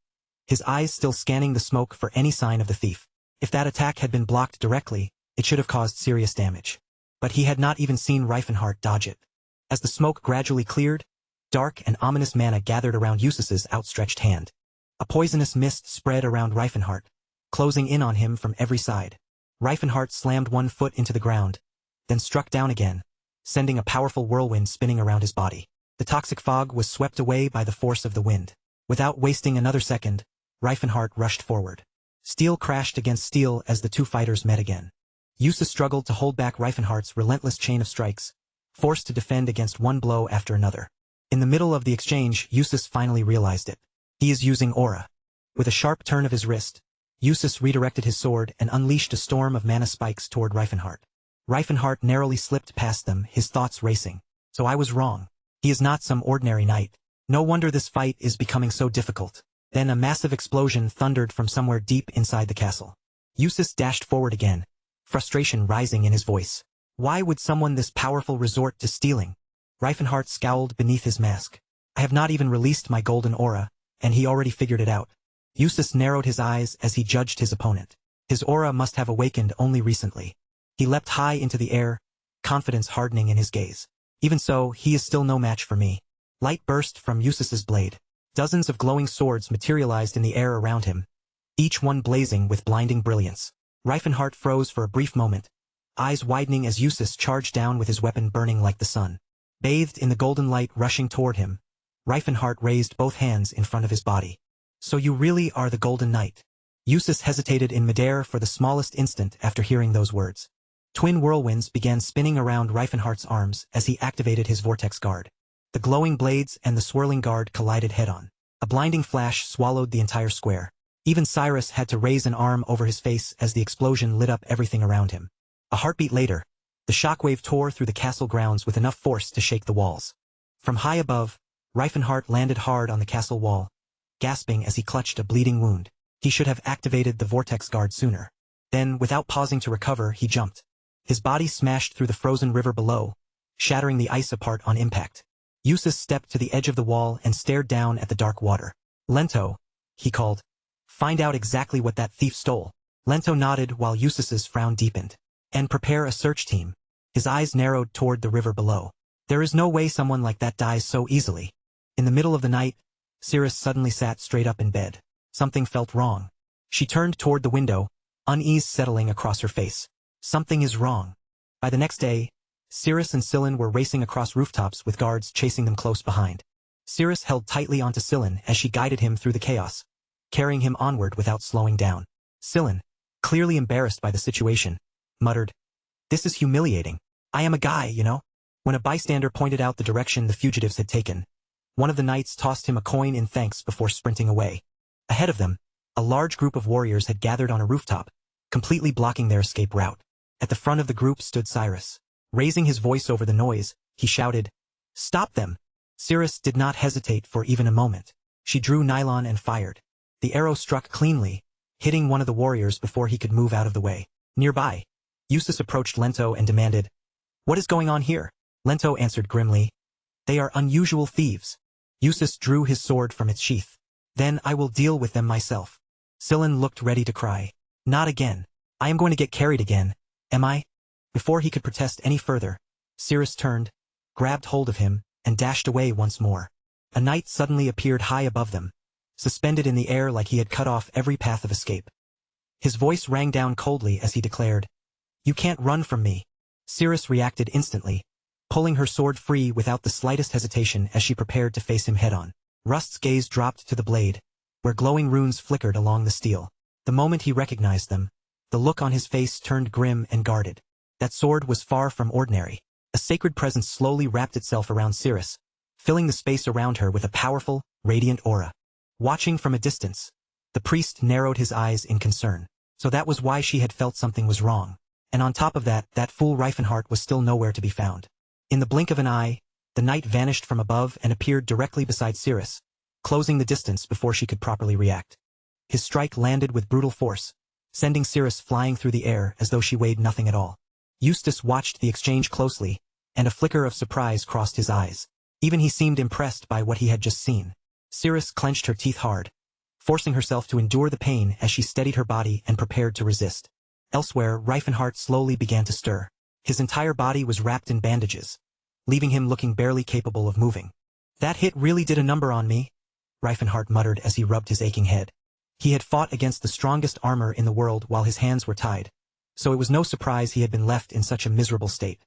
his eyes still scanning the smoke for any sign of the thief. If that attack had been blocked directly, it should have caused serious damage. But he had not even seen Reifenhart dodge it. As the smoke gradually cleared, dark and ominous mana gathered around Eustace's outstretched hand. A poisonous mist spread around Reifenhart, closing in on him from every side. Reifenhart slammed one foot into the ground, then struck down again, sending a powerful whirlwind spinning around his body. The toxic fog was swept away by the force of the wind. Without wasting another second, Reifenhart rushed forward. Steel crashed against steel as the two fighters met again. Eustace struggled to hold back Reifenhart's relentless chain of strikes, forced to defend against one blow after another. In the middle of the exchange, Eustace finally realized it. He is using aura. With a sharp turn of his wrist, Eustace redirected his sword and unleashed a storm of mana spikes toward Reifenhart. Reifenhart narrowly slipped past them, his thoughts racing. So I was wrong. He is not some ordinary knight. No wonder this fight is becoming so difficult. Then a massive explosion thundered from somewhere deep inside the castle. Eustace dashed forward again, frustration rising in his voice. Why would someone this powerful resort to stealing? Reifenhart scowled beneath his mask. I have not even released my golden aura, and he already figured it out. Eustace narrowed his eyes as he judged his opponent. His aura must have awakened only recently. He leapt high into the air, confidence hardening in his gaze. Even so, he is still no match for me. Light burst from Eustace's blade. Dozens of glowing swords materialized in the air around him, each one blazing with blinding brilliance. Reifenhart froze for a brief moment, eyes widening as Eustace charged down with his weapon burning like the sun. Bathed in the golden light rushing toward him, Reifenhart raised both hands in front of his body. So you really are the Golden Knight. Eustace hesitated in midair for the smallest instant after hearing those words. Twin whirlwinds began spinning around Reifenhart's arms as he activated his vortex guard. The glowing blades and the swirling guard collided head-on. A blinding flash swallowed the entire square. Even Cyrus had to raise an arm over his face as the explosion lit up everything around him. A heartbeat later, the shockwave tore through the castle grounds with enough force to shake the walls. From high above, Reifenhart landed hard on the castle wall, gasping as he clutched a bleeding wound. He should have activated the vortex guard sooner. Then, without pausing to recover, he jumped. His body smashed through the frozen river below, shattering the ice apart on impact. Eustace stepped to the edge of the wall and stared down at the dark water. "Lento," he called. "Find out exactly what that thief stole." Lento nodded while Eustace's frown deepened. "And prepare a search team." His eyes narrowed toward the river below. "There is no way someone like that dies so easily." In the middle of the night, Cirrus suddenly sat straight up in bed. Something felt wrong. She turned toward the window, unease settling across her face. Something is wrong. By the next day, Cirrus and Scylla were racing across rooftops with guards chasing them close behind. Cirrus held tightly onto Scylla as she guided him through the chaos, carrying him onward without slowing down. Scylla, clearly embarrassed by the situation, muttered, "This is humiliating. I am a guy, you know." When a bystander pointed out the direction the fugitives had taken, one of the knights tossed him a coin in thanks before sprinting away. Ahead of them, a large group of warriors had gathered on a rooftop, completely blocking their escape route. At the front of the group stood Cyrus. Raising his voice over the noise, he shouted, "Stop them!" Cirrus did not hesitate for even a moment. She drew nylon and fired. The arrow struck cleanly, hitting one of the warriors before he could move out of the way. Nearby, Eustace approached Lento and demanded, "What is going on here?" Lento answered grimly, "They are unusual thieves." Eustace drew his sword from its sheath. "Then I will deal with them myself." Scylla looked ready to cry. "Not again. I am going to get carried again, am I?" Before he could protest any further, Cirrus turned, grabbed hold of him, and dashed away once more. A knight suddenly appeared high above them, suspended in the air like he had cut off every path of escape. His voice rang down coldly as he declared, "You can't run from me." Cirrus reacted instantly, pulling her sword free without the slightest hesitation as she prepared to face him head-on. Rust's gaze dropped to the blade, where glowing runes flickered along the steel. The moment he recognized them, the look on his face turned grim and guarded. That sword was far from ordinary. A sacred presence slowly wrapped itself around Cirrus, filling the space around her with a powerful, radiant aura. Watching from a distance, the priest narrowed his eyes in concern. So that was why she had felt something was wrong. And on top of that, that fool Reifenhart was still nowhere to be found. In the blink of an eye, the knight vanished from above and appeared directly beside Cirrus, closing the distance before she could properly react. His strike landed with brutal force, sending Cirrus flying through the air as though she weighed nothing at all. Eustace watched the exchange closely, and a flicker of surprise crossed his eyes. Even he seemed impressed by what he had just seen. Cirrus clenched her teeth hard, forcing herself to endure the pain as she steadied her body and prepared to resist. Elsewhere, Reifenhart slowly began to stir. His entire body was wrapped in bandages, leaving him looking barely capable of moving. "That hit really did a number on me," Reifenhart muttered as he rubbed his aching head. He had fought against the strongest armor in the world while his hands were tied, so it was no surprise he had been left in such a miserable state.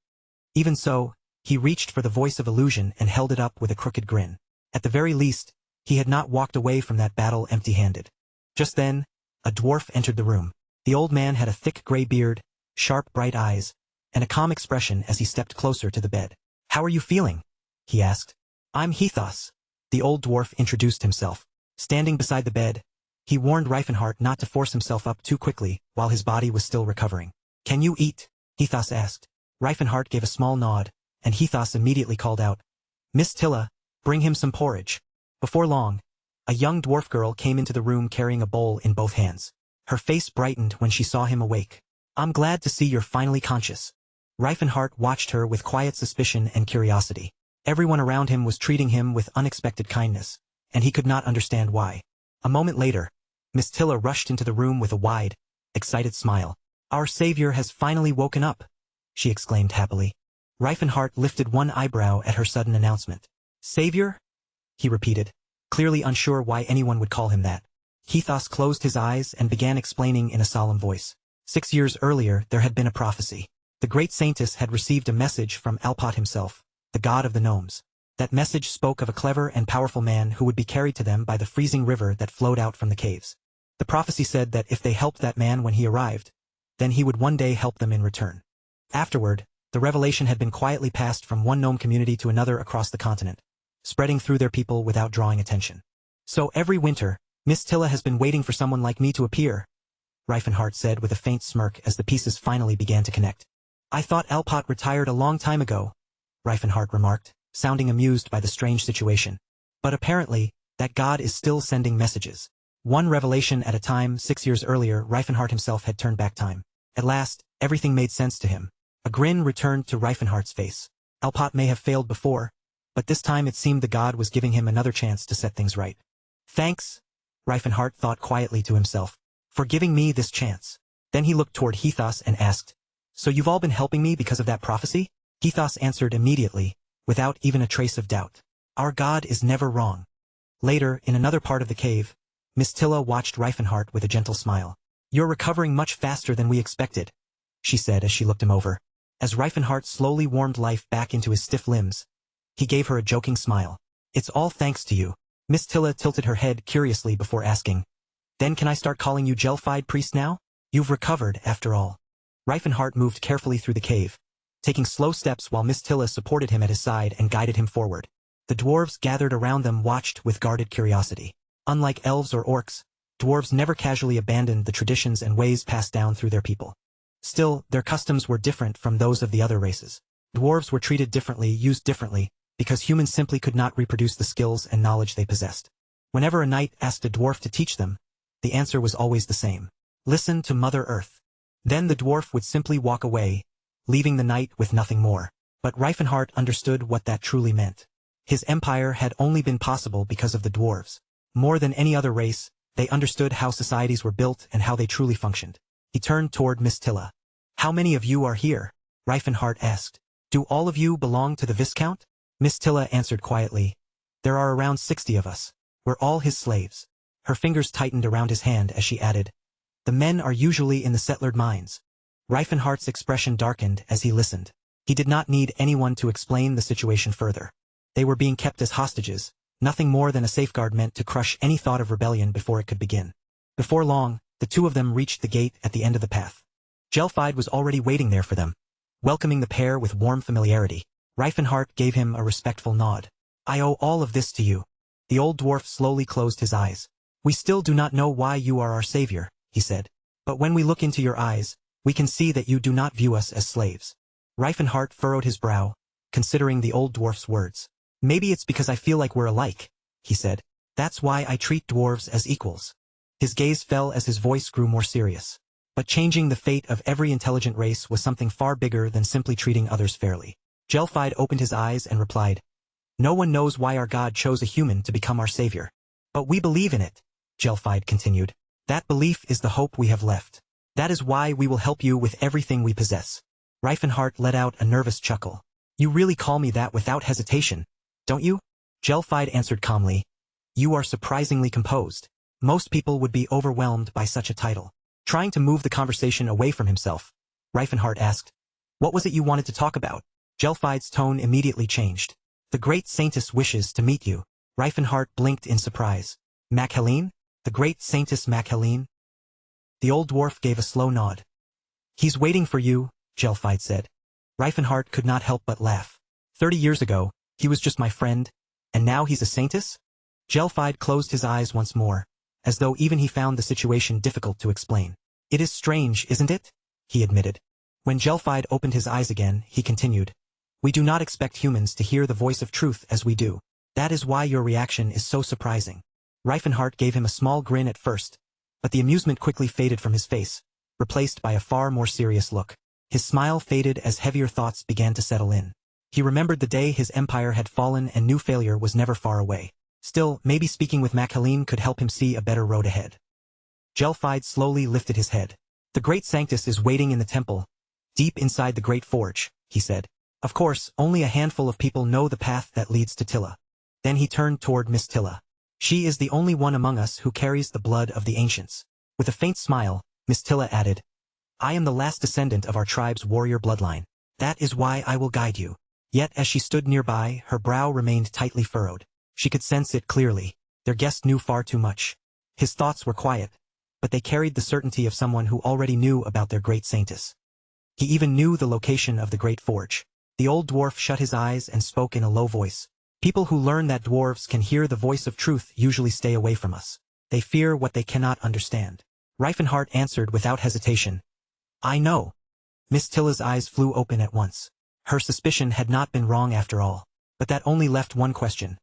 Even so, he reached for the voice of illusion and held it up with a crooked grin. At the very least, he had not walked away from that battle empty-handed. Just then, a dwarf entered the room. The old man had a thick gray beard, sharp bright eyes, and a calm expression as he stepped closer to the bed. "How are you feeling?" he asked. "I'm Hethos." The old dwarf introduced himself. Standing beside the bed, he warned Reifenhart not to force himself up too quickly while his body was still recovering. "Can you eat?" Hethos asked. Reifenhart gave a small nod, and Hethos immediately called out, "Miss Tilla, bring him some porridge." Before long, a young dwarf girl came into the room carrying a bowl in both hands. Her face brightened when she saw him awake. "I'm glad to see you're finally conscious." Reifenhart watched her with quiet suspicion and curiosity. Everyone around him was treating him with unexpected kindness, and he could not understand why. A moment later, Miss Tilla rushed into the room with a wide, excited smile. "Our savior has finally woken up," she exclaimed happily. Reifenhart lifted one eyebrow at her sudden announcement. "Savior?" he repeated, clearly unsure why anyone would call him that. Hethos closed his eyes and began explaining in a solemn voice. 6 years earlier, there had been a prophecy. The great saintess had received a message from Alpot himself, the god of the gnomes. That message spoke of a clever and powerful man who would be carried to them by the freezing river that flowed out from the caves. The prophecy said that if they helped that man when he arrived, then he would one day help them in return. Afterward, the revelation had been quietly passed from one gnome community to another across the continent, spreading through their people without drawing attention. "So every winter, Miss Tilla has been waiting for someone like me to appear," Reifenhart said with a faint smirk as the pieces finally began to connect. "I thought Alpot retired a long time ago," Reifenhart remarked, sounding amused by the strange situation. "But apparently, that god is still sending messages." One revelation at a time. 6 years earlier, Reifenhardt himself had turned back time. At last, everything made sense to him. A grin returned to Reifenhardt's face. Alpot may have failed before, but this time it seemed the god was giving him another chance to set things right. Thanks, Reifenhardt thought quietly to himself, for giving me this chance. Then he looked toward Hethos and asked, so you've all been helping me because of that prophecy? Hethos answered immediately, without even a trace of doubt. Our god is never wrong. Later, in another part of the cave, Miss Tilla watched Reifenhardt with a gentle smile. You're recovering much faster than we expected, she said as she looked him over. As Reifenhardt slowly warmed life back into his stiff limbs, he gave her a joking smile. It's all thanks to you. Miss Tilla tilted her head curiously before asking, then can I start calling you Gelfide priest now? You've recovered, after all. Reifenhardt moved carefully through the cave, taking slow steps while Miss Tilla supported him at his side and guided him forward. The dwarves gathered around them watched with guarded curiosity. Unlike elves or orcs, dwarves never casually abandoned the traditions and ways passed down through their people. Still, their customs were different from those of the other races. Dwarves were treated differently, used differently, because humans simply could not reproduce the skills and knowledge they possessed. Whenever a knight asked a dwarf to teach them, the answer was always the same. Listen to Mother Earth. Then the dwarf would simply walk away, leaving the knight with nothing more. But Reifenhardt understood what that truly meant. His empire had only been possible because of the dwarves. More than any other race, they understood how societies were built and how they truly functioned. He turned toward Miss Tilla. How many of you are here? Reifenhardt asked. Do all of you belong to the Viscount? Miss Tilla answered quietly. There are around 60 of us. We're all his slaves. Her fingers tightened around his hand as she added, the men are usually in the settlered mines. Reifenhardt's expression darkened as he listened. He did not need anyone to explain the situation further. They were being kept as hostages, nothing more than a safeguard meant to crush any thought of rebellion before it could begin. Before long, the two of them reached the gate at the end of the path. Gelfide was already waiting there for them, welcoming the pair with warm familiarity. Reifenhardt gave him a respectful nod. I owe all of this to you. The old dwarf slowly closed his eyes. We still do not know why you are our savior, he said. But when we look into your eyes, we can see that you do not view us as slaves. Reifenhardt furrowed his brow, considering the old dwarf's words. Maybe it's because I feel like we're alike, he said. That's why I treat dwarves as equals. His gaze fell as his voice grew more serious. But changing the fate of every intelligent race was something far bigger than simply treating others fairly. Gelfide opened his eyes and replied, no one knows why our god chose a human to become our savior. But we believe in it, Gelfide continued. That belief is the hope we have left. That is why we will help you with everything we possess. Reifenhardt let out a nervous chuckle. You really call me that without hesitation, don't you? Gelfide answered calmly. You are surprisingly composed. Most people would be overwhelmed by such a title. Trying to move the conversation away from himself, Reifenhardt asked, what was it you wanted to talk about? Gelfide's tone immediately changed. The great saintess wishes to meet you. Reifenhardt blinked in surprise. Machelene? The great saintess Machelene? The old dwarf gave a slow nod. He's waiting for you, Gelfide said. Reifenhardt could not help but laugh. 30 years ago, he was just my friend, and now he's a saintess? Gelfide closed his eyes once more, as though even he found the situation difficult to explain. It is strange, isn't it? He admitted. When Gelfide opened his eyes again, he continued. We do not expect humans to hear the voice of truth as we do. That is why your reaction is so surprising. Reifenhardt gave him a small grin at first, but the amusement quickly faded from his face, replaced by a far more serious look. His smile faded as heavier thoughts began to settle in. He remembered the day his empire had fallen and knew failure was never far away. Still, maybe speaking with Machelene could help him see a better road ahead. Gelfide slowly lifted his head. The great sanctus is waiting in the temple, deep inside the great forge, he said. Of course, only a handful of people know the path that leads to Tilla. Then he turned toward Miss Tilla. She is the only one among us who carries the blood of the ancients. With a faint smile, Miss Tilla added, I am the last descendant of our tribe's warrior bloodline. That is why I will guide you. Yet as she stood nearby, her brow remained tightly furrowed. She could sense it clearly. Their guest knew far too much. His thoughts were quiet, but they carried the certainty of someone who already knew about their great saintess. He even knew the location of the great forge. The old dwarf shut his eyes and spoke in a low voice. People who learn that dwarves can hear the voice of truth usually stay away from us. They fear what they cannot understand. Reifenhardt answered without hesitation. I know. Miss Tilla's eyes flew open at once. Her suspicion had not been wrong after all. But that only left one question.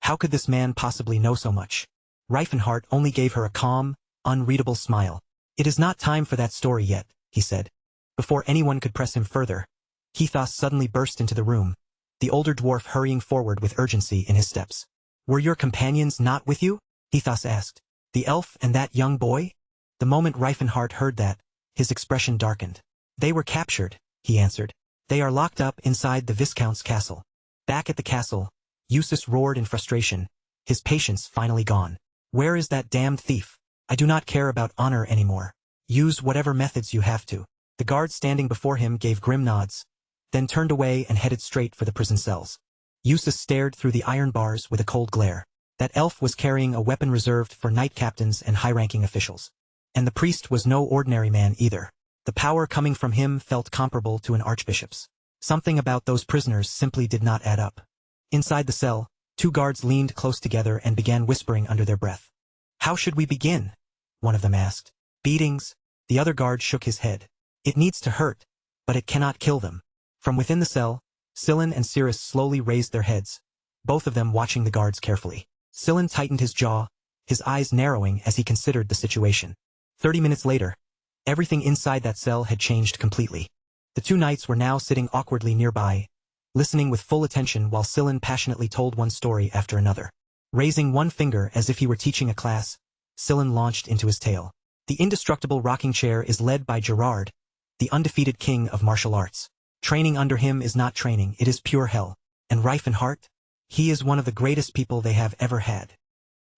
How could this man possibly know so much? Reifenhart only gave her a calm, unreadable smile. It is not time for that story yet, he said. Before anyone could press him further, Hethos suddenly burst into the room, the older dwarf hurrying forward with urgency in his steps. Were your companions not with you? Hethos asked. The elf and that young boy? The moment Reifenhart heard that, his expression darkened. They were captured, he answered. They are locked up inside the Viscount's castle. Back at the castle, Eustace roared in frustration, his patience finally gone. Where is that damned thief? I do not care about honor anymore. Use whatever methods you have to. The guard standing before him gave grim nods, then turned away and headed straight for the prison cells. Eustace stared through the iron bars with a cold glare. That elf was carrying a weapon reserved for knight captains and high-ranking officials. And the priest was no ordinary man either. The power coming from him felt comparable to an archbishop's. Something about those prisoners simply did not add up. Inside the cell, two guards leaned close together and began whispering under their breath. How should we begin? One of them asked. Beatings. The other guard shook his head. It needs to hurt, but it cannot kill them. From within the cell, Sillin and Cirrus slowly raised their heads, both of them watching the guards carefully. Sillin tightened his jaw, his eyes narrowing as he considered the situation. 30 minutes later, everything inside that cell had changed completely. The two knights were now sitting awkwardly nearby, listening with full attention while Sillin passionately told one story after another. Raising one finger as if he were teaching a class, Sillin launched into his tale. The indestructible rocking chair is led by Gerard, the undefeated king of martial arts. Training under him is not training, it is pure hell. And Reifenhart? He is one of the greatest people they have ever had.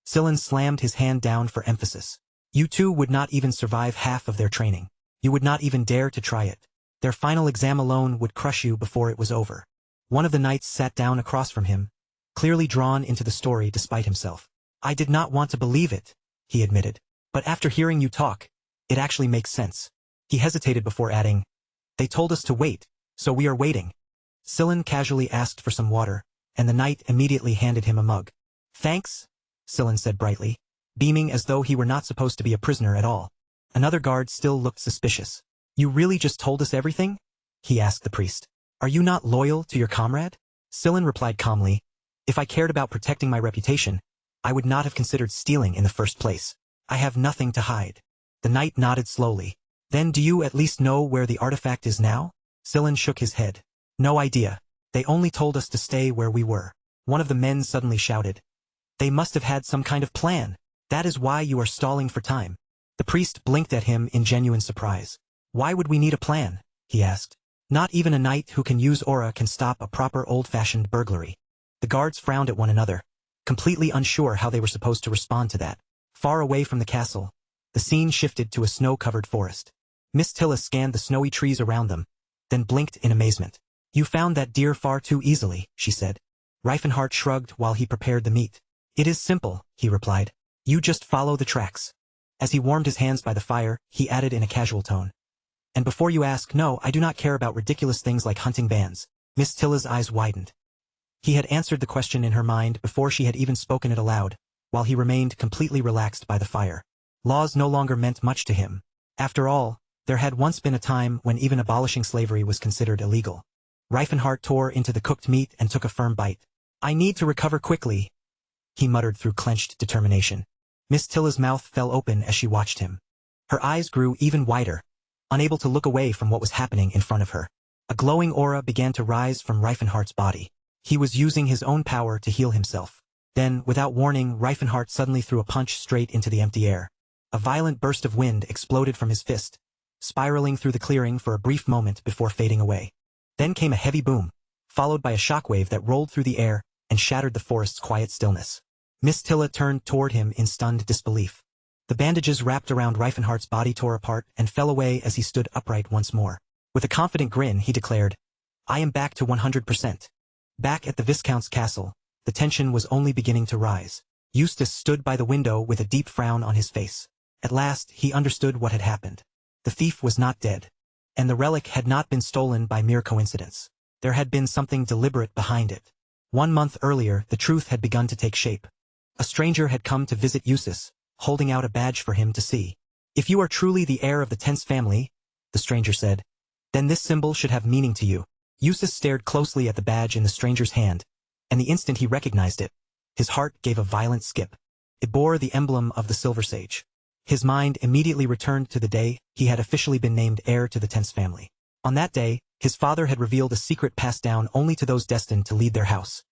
Sillin slammed his hand down for emphasis. You two would not even survive half of their training. You would not even dare to try it. Their final exam alone would crush you before it was over. One of the knights sat down across from him, clearly drawn into the story despite himself. I did not want to believe it, he admitted. But after hearing you talk, it actually makes sense. He hesitated before adding, they told us to wait, so we are waiting. Sillin casually asked for some water, and the knight immediately handed him a mug. Thanks, Sillin said brightly, beaming as though he were not supposed to be a prisoner at all. Another guard still looked suspicious. You really just told us everything? He asked the priest. Are you not loyal to your comrade? Sillin replied calmly, if I cared about protecting my reputation, I would not have considered stealing in the first place. I have nothing to hide. The knight nodded slowly. Then do you at least know where the artifact is now? Sillin shook his head. No idea. They only told us to stay where we were. One of the men suddenly shouted. They must have had some kind of plan. That is why you are stalling for time. The priest blinked at him in genuine surprise. Why would we need a plan? He asked. Not even a knight who can use aura can stop a proper old-fashioned burglary. The guards frowned at one another, completely unsure how they were supposed to respond to that. Far away from the castle, the scene shifted to a snow-covered forest. Miss Tilla scanned the snowy trees around them, then blinked in amazement. You found that deer far too easily, she said. Reifenhart shrugged while he prepared the meat. It is simple, he replied. You just follow the tracks. As he warmed his hands by the fire, he added in a casual tone. And before you ask, no, I do not care about ridiculous things like hunting bands. Miss Tilla's eyes widened. He had answered the question in her mind before she had even spoken it aloud, while he remained completely relaxed by the fire. Laws no longer meant much to him. After all, there had once been a time when even abolishing slavery was considered illegal. Reifenhart tore into the cooked meat and took a firm bite. I need to recover quickly, he muttered through clenched determination. Miss Tilla's mouth fell open as she watched him. Her eyes grew even wider, unable to look away from what was happening in front of her. A glowing aura began to rise from Reifenhart's body. He was using his own power to heal himself. Then, without warning, Reifenhart suddenly threw a punch straight into the empty air. A violent burst of wind exploded from his fist, spiraling through the clearing for a brief moment before fading away. Then came a heavy boom, followed by a shockwave that rolled through the air and shattered the forest's quiet stillness. Miss Tilla turned toward him in stunned disbelief. The bandages wrapped around Reifenhart's body tore apart and fell away as he stood upright once more. With a confident grin, he declared, I am back to 100%. Back at the Viscount's castle, the tension was only beginning to rise. Eustace stood by the window with a deep frown on his face. At last, he understood what had happened. The thief was not dead, and the relic had not been stolen by mere coincidence. There had been something deliberate behind it. 1 month earlier, the truth had begun to take shape. A stranger had come to visit Eustace, holding out a badge for him to see. If you are truly the heir of the Tense family, the stranger said, then this symbol should have meaning to you. Eustace stared closely at the badge in the stranger's hand, and the instant he recognized it, his heart gave a violent skip. It bore the emblem of the Silver Sage. His mind immediately returned to the day he had officially been named heir to the Tense family. On that day, his father had revealed a secret passed down only to those destined to lead their house.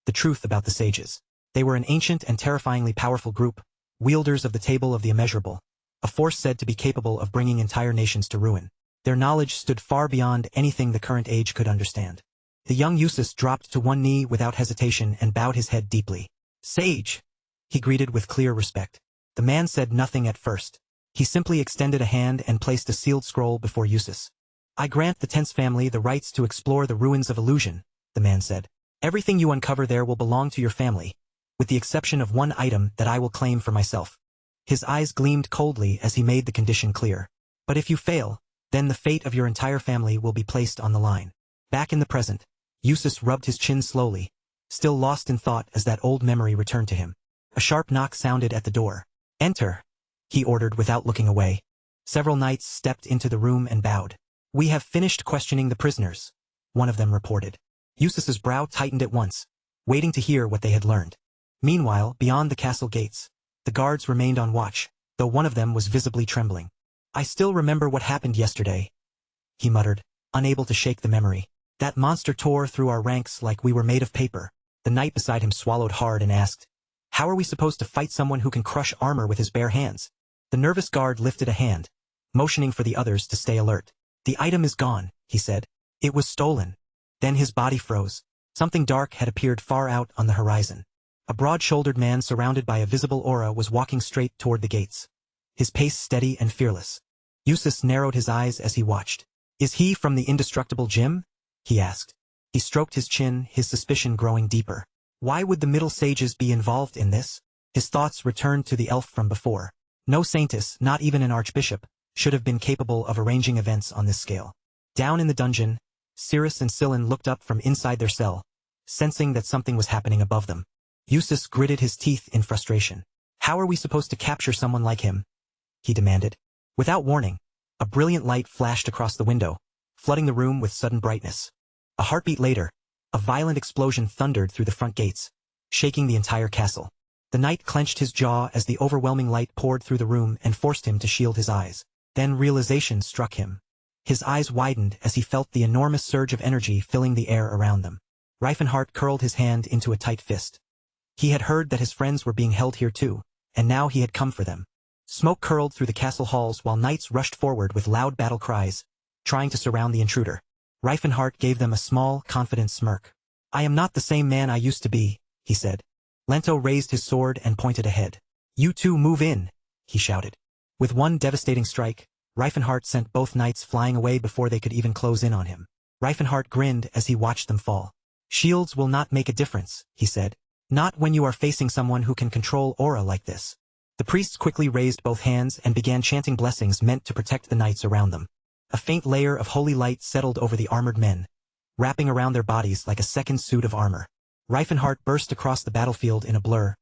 The truth about the sages. They were an ancient and terrifyingly powerful group, wielders of the Table of the Immeasurable, a force said to be capable of bringing entire nations to ruin. Their knowledge stood far beyond anything the current age could understand. The young Eustace dropped to one knee without hesitation and bowed his head deeply. "Sage!" he greeted with clear respect. The man said nothing at first. He simply extended a hand and placed a sealed scroll before Eustace. "I grant the Tense family the rights to explore the ruins of illusion," the man said. "Everything you uncover there will belong to your family, with the exception of one item that I will claim for myself." His eyes gleamed coldly as he made the condition clear. "But if you fail, then the fate of your entire family will be placed on the line." Back in the present, Eustace rubbed his chin slowly, still lost in thought as that old memory returned to him. A sharp knock sounded at the door. "Enter," he ordered without looking away. Several knights stepped into the room and bowed. "We have finished questioning the prisoners," one of them reported. Eustace's brow tightened at once, waiting to hear what they had learned. Meanwhile, beyond the castle gates, the guards remained on watch, though one of them was visibly trembling. "I still remember what happened yesterday," he muttered, unable to shake the memory. "That monster tore through our ranks like we were made of paper." The knight beside him swallowed hard and asked, "How are we supposed to fight someone who can crush armor with his bare hands?" The nervous guard lifted a hand, motioning for the others to stay alert. "The item is gone," he said. "It was stolen." Then his body froze. Something dark had appeared far out on the horizon. A broad-shouldered man surrounded by a visible aura was walking straight toward the gates, his pace steady and fearless. Eustace narrowed his eyes as he watched. "Is he from the indestructible Jim?" he asked. He stroked his chin, his suspicion growing deeper. Why would the Middle Sages be involved in this? His thoughts returned to the elf from before. No saintess, not even an archbishop, should have been capable of arranging events on this scale. Down in the dungeon, Cirrus and Scylla looked up from inside their cell, sensing that something was happening above them. Eustace gritted his teeth in frustration. "How are we supposed to capture someone like him?" he demanded. Without warning, a brilliant light flashed across the window, flooding the room with sudden brightness. A heartbeat later, a violent explosion thundered through the front gates, shaking the entire castle. The knight clenched his jaw as the overwhelming light poured through the room and forced him to shield his eyes. Then realization struck him. His eyes widened as he felt the enormous surge of energy filling the air around them. Reifenhart curled his hand into a tight fist. He had heard that his friends were being held here too, and now he had come for them. Smoke curled through the castle halls while knights rushed forward with loud battle cries, trying to surround the intruder. Reifenhart gave them a small, confident smirk. "I am not the same man I used to be," he said. Lento raised his sword and pointed ahead. "You two move in," he shouted. With one devastating strike, Reifenhart sent both knights flying away before they could even close in on him. Reifenhart grinned as he watched them fall. "Shields will not make a difference," he said. "Not when you are facing someone who can control aura like this." The priests quickly raised both hands and began chanting blessings meant to protect the knights around them. A faint layer of holy light settled over the armored men, wrapping around their bodies like a second suit of armor. Reifenhart burst across the battlefield in a blur,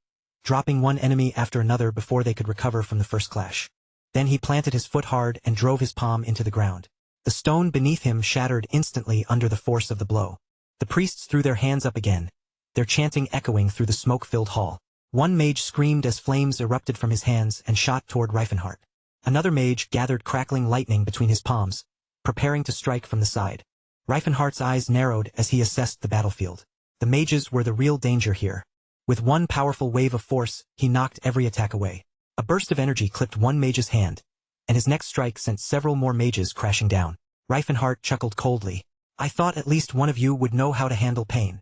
dropping one enemy after another before they could recover from the first clash. Then he planted his foot hard and drove his palm into the ground. The stone beneath him shattered instantly under the force of the blow. The priests threw their hands up again, their chanting echoing through the smoke-filled hall. One mage screamed as flames erupted from his hands and shot toward Reifenhart. Another mage gathered crackling lightning between his palms, preparing to strike from the side. Reifenhart's eyes narrowed as he assessed the battlefield. The mages were the real danger here. With one powerful wave of force, he knocked every attack away. A burst of energy clipped one mage's hand, and his next strike sent several more mages crashing down. Reifenhart chuckled coldly. "I thought at least one of you would know how to handle pain."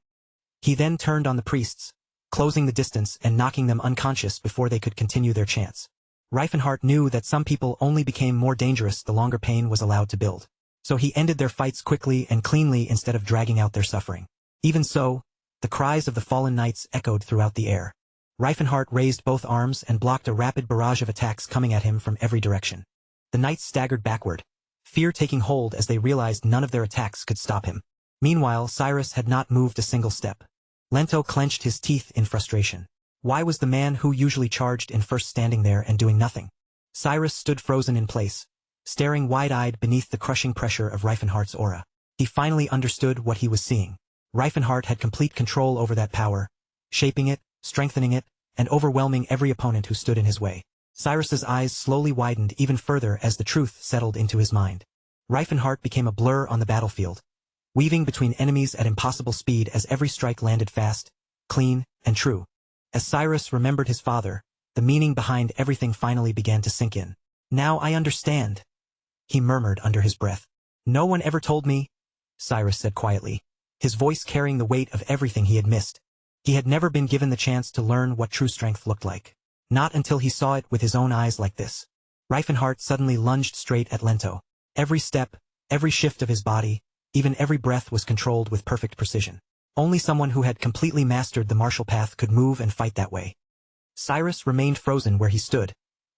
He then turned on the priests, closing the distance and knocking them unconscious before they could continue their chants. Reifenhart knew that some people only became more dangerous the longer pain was allowed to build. So he ended their fights quickly and cleanly instead of dragging out their suffering. Even so, the cries of the fallen knights echoed throughout the air. Reifenhart raised both arms and blocked a rapid barrage of attacks coming at him from every direction. The knights staggered backward, fear taking hold as they realized none of their attacks could stop him. Meanwhile, Cyrus had not moved a single step. Lento clenched his teeth in frustration. Why was the man who usually charged in first standing there and doing nothing? Cyrus stood frozen in place, staring wide-eyed beneath the crushing pressure of Reifenhart's aura. He finally understood what he was seeing. Reifenhart had complete control over that power, shaping it, strengthening it, and overwhelming every opponent who stood in his way. Cyrus's eyes slowly widened even further as the truth settled into his mind. Reifenhart became a blur on the battlefield, weaving between enemies at impossible speed as every strike landed fast, clean, and true. As Cyrus remembered his father, the meaning behind everything finally began to sink in. "Now I understand," he murmured under his breath. "No one ever told me," Cyrus said quietly, his voice carrying the weight of everything he had missed. He had never been given the chance to learn what true strength looked like. Not until he saw it with his own eyes like this. Reifenhart suddenly lunged straight at Lento. Every step, every shift of his body, even every breath was controlled with perfect precision. Only someone who had completely mastered the martial path could move and fight that way. Cyrus remained frozen where he stood,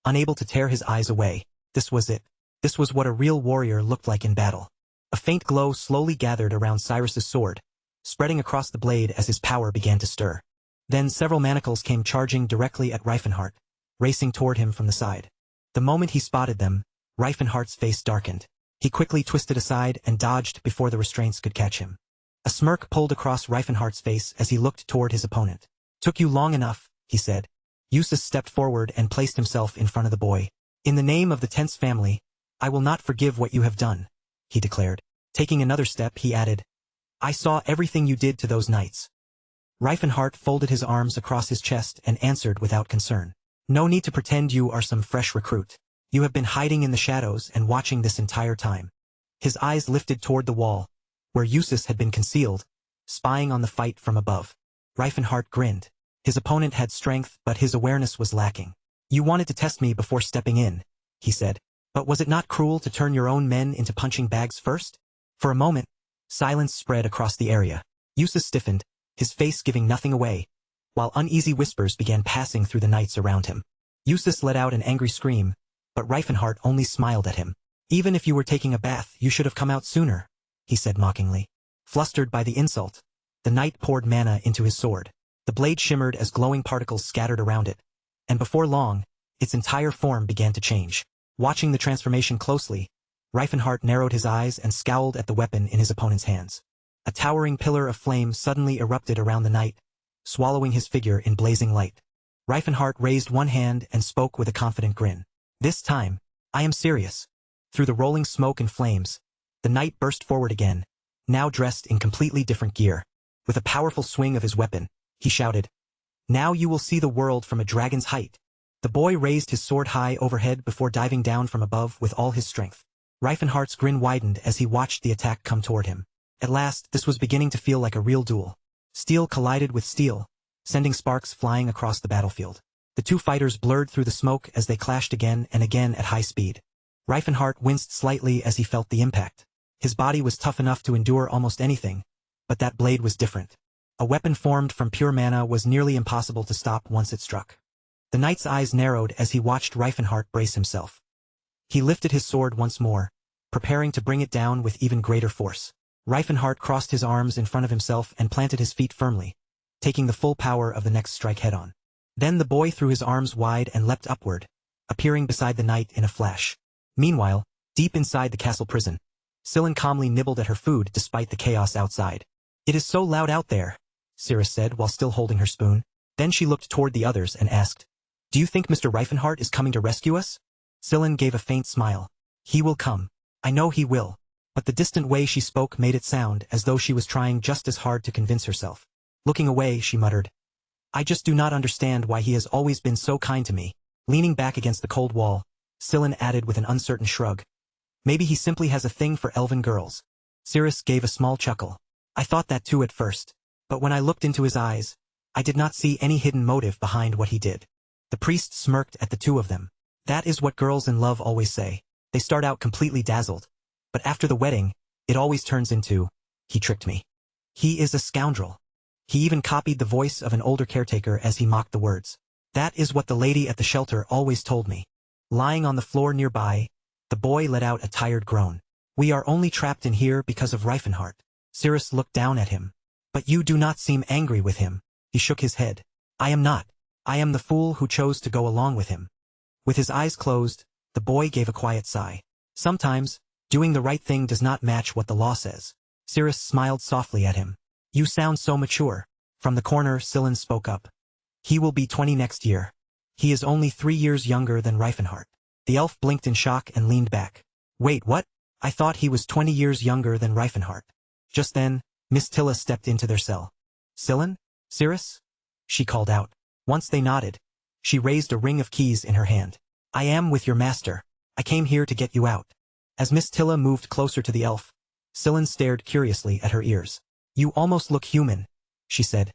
unable to tear his eyes away. This was it. This was what a real warrior looked like in battle. A faint glow slowly gathered around Cyrus's sword, spreading across the blade as his power began to stir. Then several manacles came charging directly at Reifenhart, racing toward him from the side. The moment he spotted them, Reifenhart's face darkened. He quickly twisted aside and dodged before the restraints could catch him. A smirk pulled across Reifenhart's face as he looked toward his opponent. "Took you long enough," he said. Eustace stepped forward and placed himself in front of the boy. "In the name of the Tense family, I will not forgive what you have done," he declared. Taking another step, he added, "I saw everything you did to those knights." Reifenhart folded his arms across his chest and answered without concern. "No need to pretend you are some fresh recruit. You have been hiding in the shadows and watching this entire time." His eyes lifted toward the wall, where Eustace had been concealed, spying on the fight from above. Reifenhart grinned. His opponent had strength, but his awareness was lacking. "You wanted to test me before stepping in," he said. "But was it not cruel to turn your own men into punching bags first?" For a moment, silence spread across the area. Eustace stiffened, his face giving nothing away, while uneasy whispers began passing through the knights around him. Eustace let out an angry scream, but Reifenhart only smiled at him. "Even if you were taking a bath, you should have come out sooner," he said mockingly. Flustered by the insult, the knight poured mana into his sword. The blade shimmered as glowing particles scattered around it, and before long, its entire form began to change. Watching the transformation closely, Reifenhart narrowed his eyes and scowled at the weapon in his opponent's hands. A towering pillar of flame suddenly erupted around the knight, swallowing his figure in blazing light. Reifenhart raised one hand and spoke with a confident grin. "This time, I am serious." Through the rolling smoke and flames, the knight burst forward again, now dressed in completely different gear. With a powerful swing of his weapon, he shouted, "Now you will see the world from a dragon's height." The boy raised his sword high overhead before diving down from above with all his strength. Reifenhart's grin widened as he watched the attack come toward him. At last, this was beginning to feel like a real duel. Steel collided with steel, sending sparks flying across the battlefield. The two fighters blurred through the smoke as they clashed again and again at high speed. Reifenhart winced slightly as he felt the impact. His body was tough enough to endure almost anything, but that blade was different. A weapon formed from pure mana was nearly impossible to stop once it struck. The knight's eyes narrowed as he watched Reifenhart brace himself. He lifted his sword once more, preparing to bring it down with even greater force. Reifenhart crossed his arms in front of himself and planted his feet firmly, taking the full power of the next strike head-on. Then the boy threw his arms wide and leapt upward, appearing beside the knight in a flash. Meanwhile, deep inside the castle prison, Scylla calmly nibbled at her food despite the chaos outside. "It is so loud out there," Cirrus said while still holding her spoon. Then she looked toward the others and asked, "Do you think Mr. Reifenhart is coming to rescue us?" Scylla gave a faint smile. "He will come. I know he will." But the distant way she spoke made it sound as though she was trying just as hard to convince herself. Looking away, she muttered, "I just do not understand why he has always been so kind to me." Leaning back against the cold wall, Scylla added with an uncertain shrug, "Maybe he simply has a thing for elven girls." Cirrus gave a small chuckle. "I thought that too at first, but when I looked into his eyes, I did not see any hidden motive behind what he did." The priest smirked at the two of them. "That is what girls in love always say. They start out completely dazzled, but after the wedding, it always turns into, 'He tricked me. He is a scoundrel.'" He even copied the voice of an older caretaker as he mocked the words. "That is what the lady at the shelter always told me." Lying on the floor nearby, the boy let out a tired groan. "We are only trapped in here because of Reifenhart." Cirrus looked down at him. "But you do not seem angry with him." He shook his head. "I am not. I am the fool who chose to go along with him." With his eyes closed, the boy gave a quiet sigh. "Sometimes, doing the right thing does not match what the law says." Cirrus smiled softly at him. "You sound so mature." From the corner, Scylla spoke up. He will be 20 next year. He is only 3 years younger than Reifenhart. The elf blinked in shock and leaned back. Wait, what? I thought he was 20 years younger than Reifenhart. Just then, Miss Tilla stepped into their cell. Silen? Cirrus? She called out. Once they nodded, she raised a ring of keys in her hand. I am with your master. I came here to get you out. As Miss Tilla moved closer to the elf, Silen stared curiously at her ears. You almost look human, she said.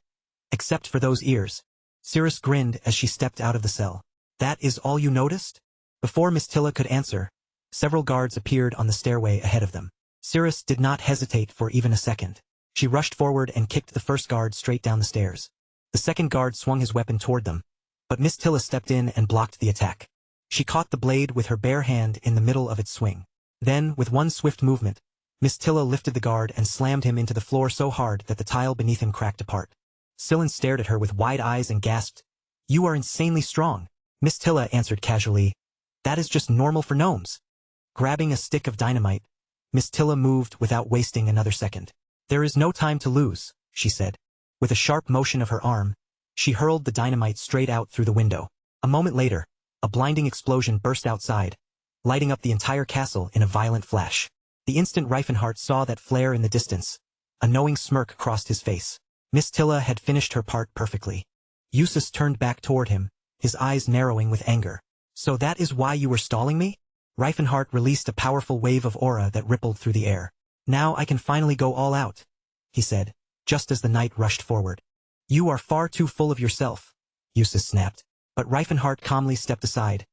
Except for those ears. Cirrus grinned as she stepped out of the cell. That is all you noticed? Before Miss Tilla could answer, several guards appeared on the stairway ahead of them. Cirrus did not hesitate for even a second. She rushed forward and kicked the first guard straight down the stairs. The second guard swung his weapon toward them, but Miss Tilla stepped in and blocked the attack. She caught the blade with her bare hand in the middle of its swing. Then, with one swift movement, Miss Tilla lifted the guard and slammed him into the floor so hard that the tile beneath him cracked apart. Silen stared at her with wide eyes and gasped, You are insanely strong. Miss Tilla answered casually, That is just normal for gnomes. Grabbing a stick of dynamite, Miss Tilla moved without wasting another second. There is no time to lose, she said. With a sharp motion of her arm, she hurled the dynamite straight out through the window. A moment later, a blinding explosion burst outside, lighting up the entire castle in a violent flash. The instant Reifenhart saw that flare in the distance, a knowing smirk crossed his face. Miss Tilla had finished her part perfectly. Eustace turned back toward him, his eyes narrowing with anger. So that is why you were stalling me? Reifenhart released a powerful wave of aura that rippled through the air. Now I can finally go all out, he said, just as the knight rushed forward. You are far too full of yourself, Eustace snapped. But Reifenhart calmly stepped aside,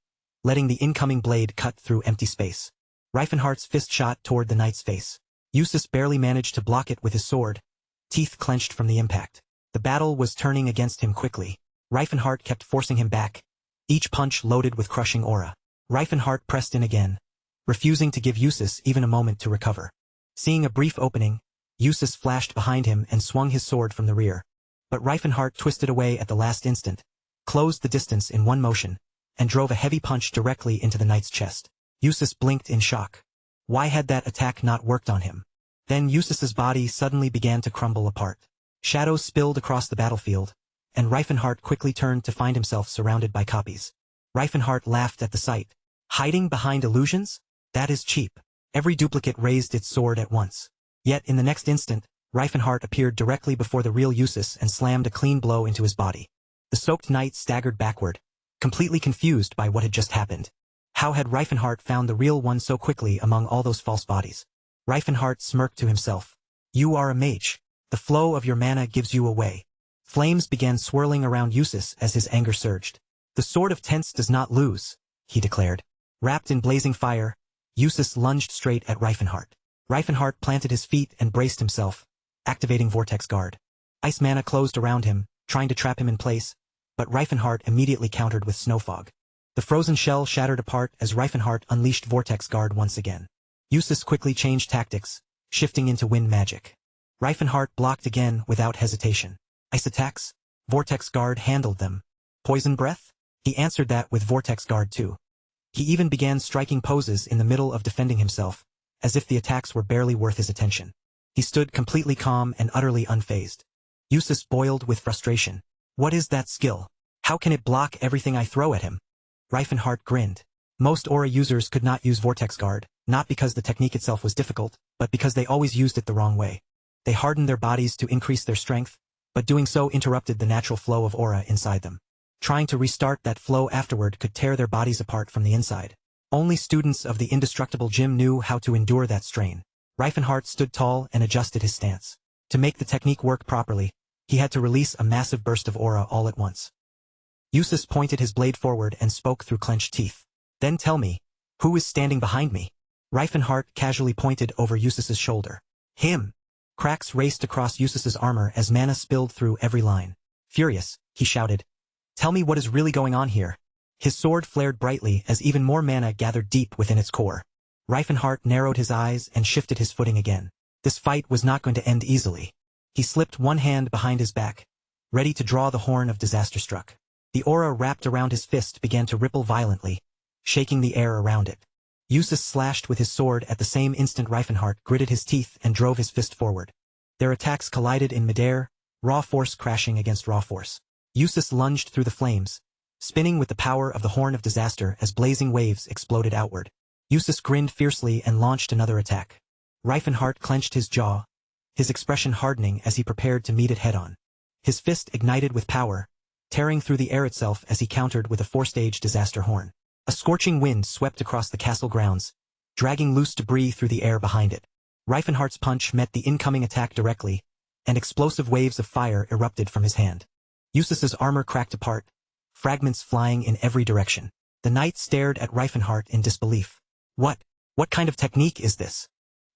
letting the incoming blade cut through empty space. Reifenhart's fist shot toward the knight's face. Eustace barely managed to block it with his sword, teeth clenched from the impact. The battle was turning against him quickly. Reifenhart kept forcing him back, each punch loaded with crushing aura. Reifenhart pressed in again, refusing to give Eustace even a moment to recover. Seeing a brief opening, Eustace flashed behind him and swung his sword from the rear. But Reifenhart twisted away at the last instant, closed the distance in one motion, and drove a heavy punch directly into the knight's chest. Eustace blinked in shock. Why had that attack not worked on him? Then Eustace's body suddenly began to crumble apart. Shadows spilled across the battlefield, and Reifenhart quickly turned to find himself surrounded by copies. Reifenhart laughed at the sight. Hiding behind illusions? That is cheap. Every duplicate raised its sword at once. Yet in the next instant, Reifenhart appeared directly before the real Eustace and slammed a clean blow into his body. The soaked knight staggered backward, completely confused by what had just happened. How had Reifenhart found the real one so quickly among all those false bodies? Reifenhart smirked to himself. You are a mage. The flow of your mana gives you away. Flames began swirling around Eustace as his anger surged. The sword of Tense does not lose, he declared. Wrapped in blazing fire, Eustace lunged straight at Reifenhart. Reifenhart planted his feet and braced himself, activating Vortex Guard. Ice mana closed around him, trying to trap him in place, but Reifenhart immediately countered with Snow Fog. The frozen shell shattered apart as Reifenhart unleashed Vortex Guard once again. Eustace quickly changed tactics, shifting into wind magic. Reifenhart blocked again without hesitation. Ice attacks? Vortex Guard handled them. Poison breath? He answered that with Vortex Guard too. He even began striking poses in the middle of defending himself, as if the attacks were barely worth his attention. He stood completely calm and utterly unfazed. Eustace boiled with frustration. What is that skill? How can it block everything I throw at him? Reifenhart grinned. Most aura users could not use Vortex Guard, not because the technique itself was difficult, but because they always used it the wrong way. They hardened their bodies to increase their strength, but doing so interrupted the natural flow of aura inside them. Trying to restart that flow afterward could tear their bodies apart from the inside. Only students of the indestructible gym knew how to endure that strain. Reifenhart stood tall and adjusted his stance. To make the technique work properly, he had to release a massive burst of aura all at once. Eustace pointed his blade forward and spoke through clenched teeth. Then tell me, who is standing behind me? Reifenhart casually pointed over Eustace's shoulder. Him! Cracks raced across Eustace's armor as mana spilled through every line. Furious, he shouted. Tell me what is really going on here. His sword flared brightly as even more mana gathered deep within its core. Reifenhart narrowed his eyes and shifted his footing again. This fight was not going to end easily. He slipped one hand behind his back, ready to draw the horn of disaster struck. The aura wrapped around his fist began to ripple violently, shaking the air around it. Eustace slashed with his sword at the same instant. Reifenhart gritted his teeth and drove his fist forward. Their attacks collided in midair, raw force crashing against raw force. Eustace lunged through the flames, spinning with the power of the Horn of Disaster as blazing waves exploded outward. Eustace grinned fiercely and launched another attack. Reifenhart clenched his jaw, his expression hardening as he prepared to meet it head-on. His fist ignited with power, tearing through the air itself as he countered with a 4-stage disaster horn. A scorching wind swept across the castle grounds, dragging loose debris through the air behind it. Reifenhart's punch met the incoming attack directly, and explosive waves of fire erupted from his hand. Eustace's armor cracked apart, fragments flying in every direction. The knight stared at Reifenhart in disbelief. What kind of technique is this?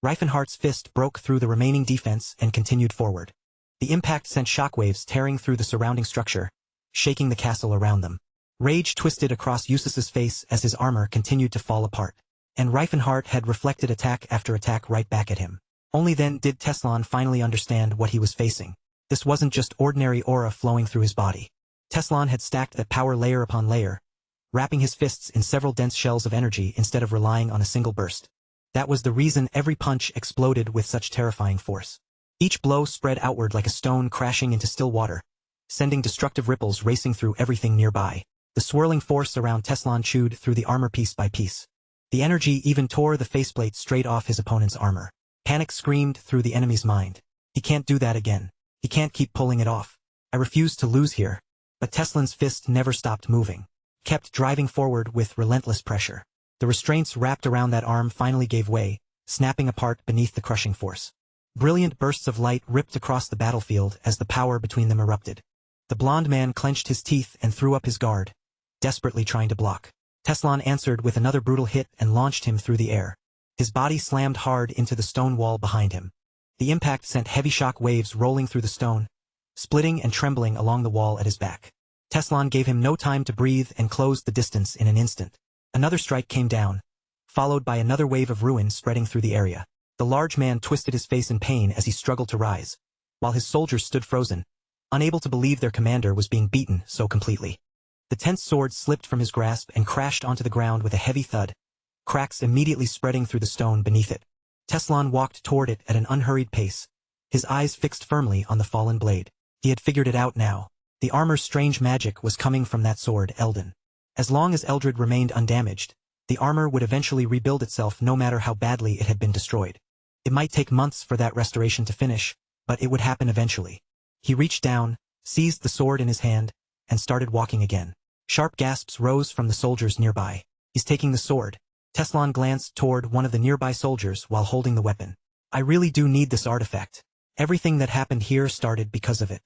Reifenhart's fist broke through the remaining defense and continued forward. The impact sent shockwaves tearing through the surrounding structure, shaking the castle around them. Rage twisted across Eustace's face as his armor continued to fall apart. And Reifenhart had reflected attack after attack right back at him. Only then did Teslan finally understand what he was facing. This wasn't just ordinary aura flowing through his body. Teslan had stacked that power layer upon layer, wrapping his fists in several dense shells of energy instead of relying on a single burst. That was the reason every punch exploded with such terrifying force. Each blow spread outward like a stone crashing into still water, sending destructive ripples racing through everything nearby. The swirling force around Teslan chewed through the armor piece by piece. The energy even tore the faceplate straight off his opponent's armor. Panic screamed through the enemy's mind. He can't do that again. He can't keep pulling it off. I refuse to lose here. But Teslan's fist never stopped moving, kept driving forward with relentless pressure. The restraints wrapped around that arm finally gave way, snapping apart beneath the crushing force. Brilliant bursts of light ripped across the battlefield as the power between them erupted. The blond man clenched his teeth and threw up his guard, desperately trying to block. Teslan answered with another brutal hit and launched him through the air. His body slammed hard into the stone wall behind him. The impact sent heavy shock waves rolling through the stone, splitting and trembling along the wall at his back. Teslan gave him no time to breathe and closed the distance in an instant. Another strike came down, followed by another wave of ruin spreading through the area. The large man twisted his face in pain as he struggled to rise, while his soldiers stood frozen, unable to believe their commander was being beaten so completely. The tense sword slipped from his grasp and crashed onto the ground with a heavy thud, cracks immediately spreading through the stone beneath it. Teslan walked toward it at an unhurried pace, his eyes fixed firmly on the fallen blade. He had figured it out now. The armor's strange magic was coming from that sword, Eldon. As long as Eldred remained undamaged, the armor would eventually rebuild itself no matter how badly it had been destroyed. It might take months for that restoration to finish, but it would happen eventually. He reached down, seized the sword in his hand, and started walking again. Sharp gasps rose from the soldiers nearby. He's taking the sword. Teslan glanced toward one of the nearby soldiers while holding the weapon. I really do need this artifact. Everything that happened here started because of it.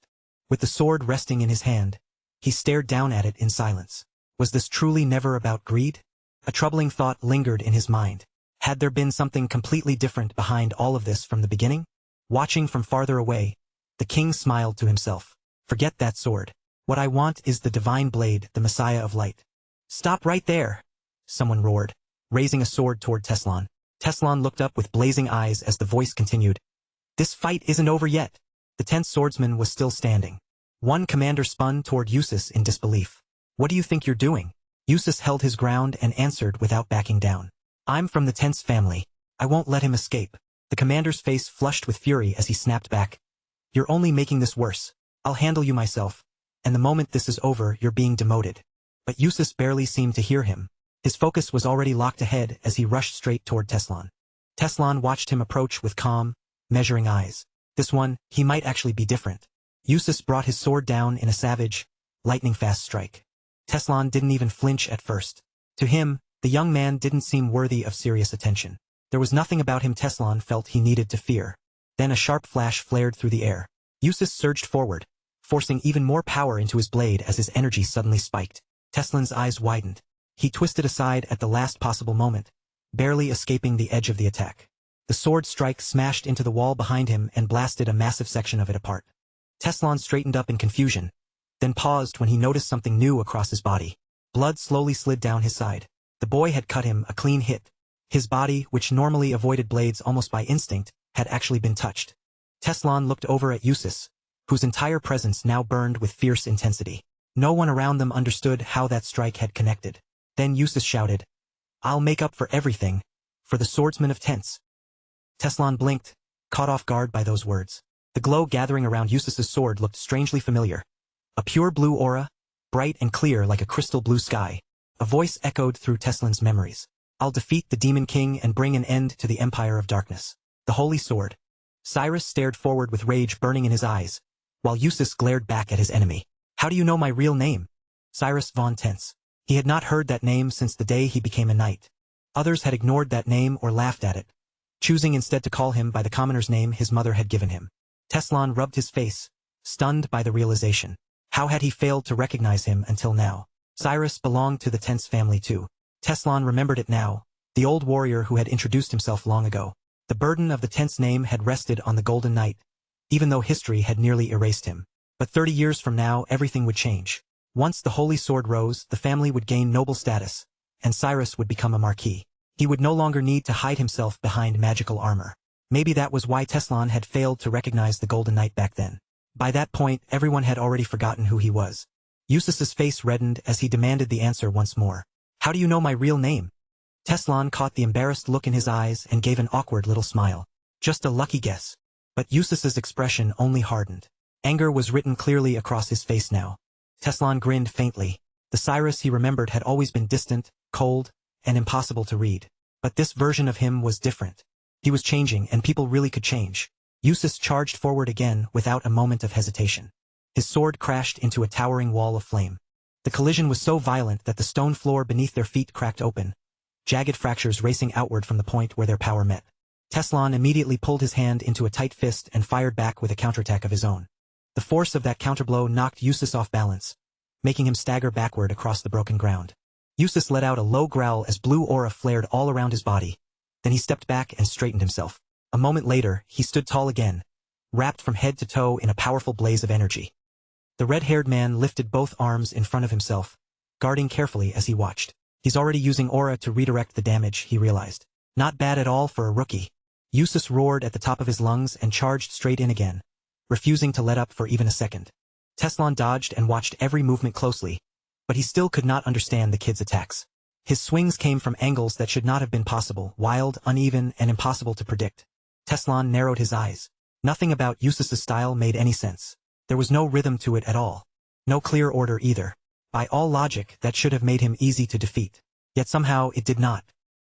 With the sword resting in his hand, he stared down at it in silence. Was this truly never about greed? A troubling thought lingered in his mind. Had there been something completely different behind all of this from the beginning? Watching from farther away, the king smiled to himself. Forget that sword. What I want is the divine blade, the Messiah of light. Stop right there! Someone roared, raising a sword toward Teslan. Teslan looked up with blazing eyes as the voice continued. This fight isn't over yet. The tense swordsman was still standing. One commander spun toward Eustace in disbelief. What do you think you're doing? Eustace held his ground and answered without backing down. I'm from the tense family. I won't let him escape. The commander's face flushed with fury as he snapped back. You're only making this worse. I'll handle you myself. And the moment this is over, you're being demoted. But Eustace barely seemed to hear him. His focus was already locked ahead as he rushed straight toward Teslan. Teslan watched him approach with calm, measuring eyes. This one, he might actually be different. Eustace brought his sword down in a savage, lightning-fast strike. Teslan didn't even flinch at first. To him, the young man didn't seem worthy of serious attention. There was nothing about him Teslan felt he needed to fear. Then a sharp flash flared through the air. Eustace surged forward, forcing even more power into his blade as his energy suddenly spiked. Teslan's eyes widened. He twisted aside at the last possible moment, barely escaping the edge of the attack. The sword strike smashed into the wall behind him and blasted a massive section of it apart. Teslan straightened up in confusion, then paused when he noticed something new across his body. Blood slowly slid down his side. The boy had cut him a clean hit. His body, which normally avoided blades almost by instinct, had actually been touched. Teslan looked over at Eustace, whose entire presence now burned with fierce intensity. No one around them understood how that strike had connected. Then Eustace shouted, I'll make up for everything, for the swordsman of Tense. Teslan blinked, caught off guard by those words. The glow gathering around Eustace's sword looked strangely familiar, A pure blue aura, bright and clear like a crystal blue sky. A voice echoed through Teslan's memories. I'll defeat the Demon King and bring an end to the Empire of Darkness. The Holy Sword. Cyrus stared forward with rage burning in his eyes, while Eustace glared back at his enemy. How do you know my real name? Cyrus Von Tense. He had not heard that name since the day he became a knight. Others had ignored that name or laughed at it, choosing instead to call him by the commoner's name his mother had given him. Teslan rubbed his face, stunned by the realization. How had he failed to recognize him until now? Cyrus belonged to the Tense family too. Teslan remembered it now, the old warrior who had introduced himself long ago. The burden of the Tense name had rested on the Golden Knight, even though history had nearly erased him. But 30 years from now everything would change. Once the Holy Sword rose, the family would gain noble status, and Cyrus would become a marquis. He would no longer need to hide himself behind magical armor. Maybe that was why Teslan had failed to recognize the Golden Knight back then. By that point, everyone had already forgotten who he was. Eustace's face reddened as he demanded the answer once more. How do you know my real name? Teslan caught the embarrassed look in his eyes and gave an awkward little smile. Just a lucky guess. But Eustace's expression only hardened. Anger was written clearly across his face now. Teslan grinned faintly. The Cyrus he remembered had always been distant, cold, and impossible to read. But this version of him was different. He was changing, and people really could change. Eustace charged forward again without a moment of hesitation. His sword crashed into a towering wall of flame. The collision was so violent that the stone floor beneath their feet cracked open, jagged fractures racing outward from the point where their power met. Teslan immediately pulled his hand into a tight fist and fired back with a counterattack of his own. The force of that counterblow knocked Eustace off balance, making him stagger backward across the broken ground. Eustace let out a low growl as blue aura flared all around his body. Then he stepped back and straightened himself. A moment later, he stood tall again, wrapped from head to toe in a powerful blaze of energy. The red-haired man lifted both arms in front of himself, guarding carefully as he watched. He's already using aura to redirect the damage, he realized. Not bad at all for a rookie. Eustace roared at the top of his lungs and charged straight in again, refusing to let up for even a second. Teslan dodged and watched every movement closely, but he still could not understand the kid's attacks. His swings came from angles that should not have been possible, wild, uneven, and impossible to predict. Teslan narrowed his eyes. Nothing about Eustace's style made any sense. There was no rhythm to it at all. No clear order either. By all logic, that should have made him easy to defeat. Yet somehow it did not.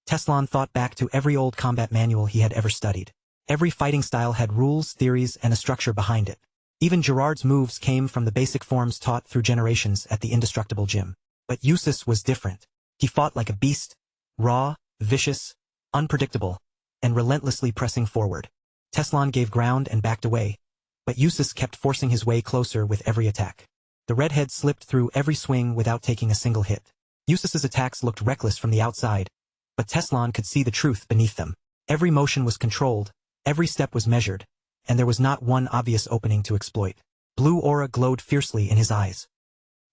Teslan thought back to every old combat manual he had ever studied. Every fighting style had rules, theories, and a structure behind it. Even Gerard's moves came from the basic forms taught through generations at the Indestructible gym. But Eustace was different. He fought like a beast, raw, vicious, unpredictable, and relentlessly pressing forward. Teslan gave ground and backed away, but Eustace kept forcing his way closer with every attack. The redhead slipped through every swing without taking a single hit. Eustace's attacks looked reckless from the outside, but Teslan could see the truth beneath them. Every motion was controlled, every step was measured, and there was not one obvious opening to exploit. Blue aura glowed fiercely in his eyes.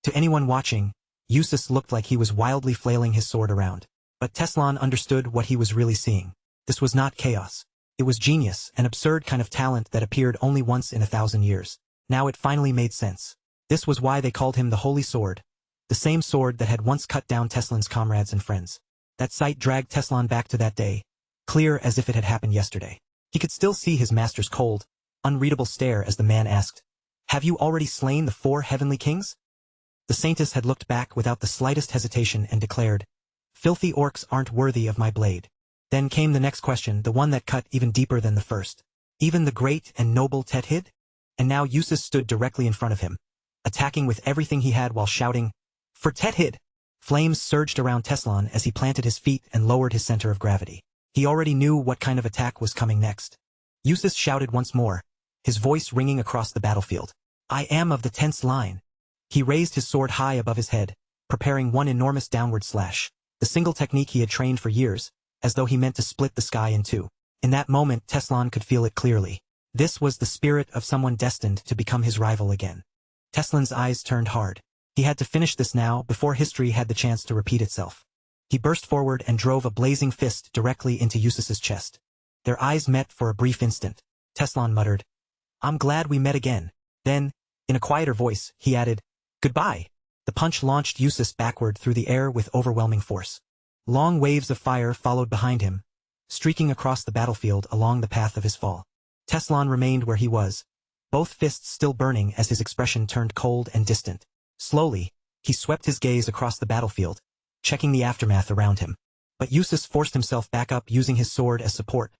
To anyone watching, Eustace looked like he was wildly flailing his sword around. But Teslan understood what he was really seeing. This was not chaos. It was genius, an absurd kind of talent that appeared only once in 1,000 years. Now it finally made sense. This was why they called him the Holy Sword, the same sword that had once cut down Teslan's comrades and friends. That sight dragged Teslan back to that day, clear as if it had happened yesterday. He could still see his master's cold, unreadable stare as the man asked, "Have you already slain the 4 heavenly kings?" The Saintess had looked back without the slightest hesitation and declared, "Filthy orcs aren't worthy of my blade." Then came the next question, the one that cut even deeper than the first. Even the great and noble Tethid? And now Eustace stood directly in front of him, attacking with everything he had while shouting, "For Tethid!" Flames surged around Teslan as he planted his feet and lowered his center of gravity. He already knew what kind of attack was coming next. Eustace shouted once more, his voice ringing across the battlefield. "I am of the Tense line." He raised his sword high above his head, preparing one enormous downward slash, the single technique he had trained for years, as though he meant to split the sky in two. In that moment, Teslan could feel it clearly. This was the spirit of someone destined to become his rival again. Teslan's eyes turned hard. He had to finish this now before history had the chance to repeat itself. He burst forward and drove a blazing fist directly into Eustace's chest. Their eyes met for a brief instant. Teslan muttered, "I'm glad we met again." Then, in a quieter voice, he added, "Goodbye." The punch launched Eustace backward through the air with overwhelming force. Long waves of fire followed behind him, streaking across the battlefield along the path of his fall. Teslan remained where he was, both fists still burning as his expression turned cold and distant. Slowly, he swept his gaze across the battlefield, checking the aftermath around him. But Eustace forced himself back up using his sword as support,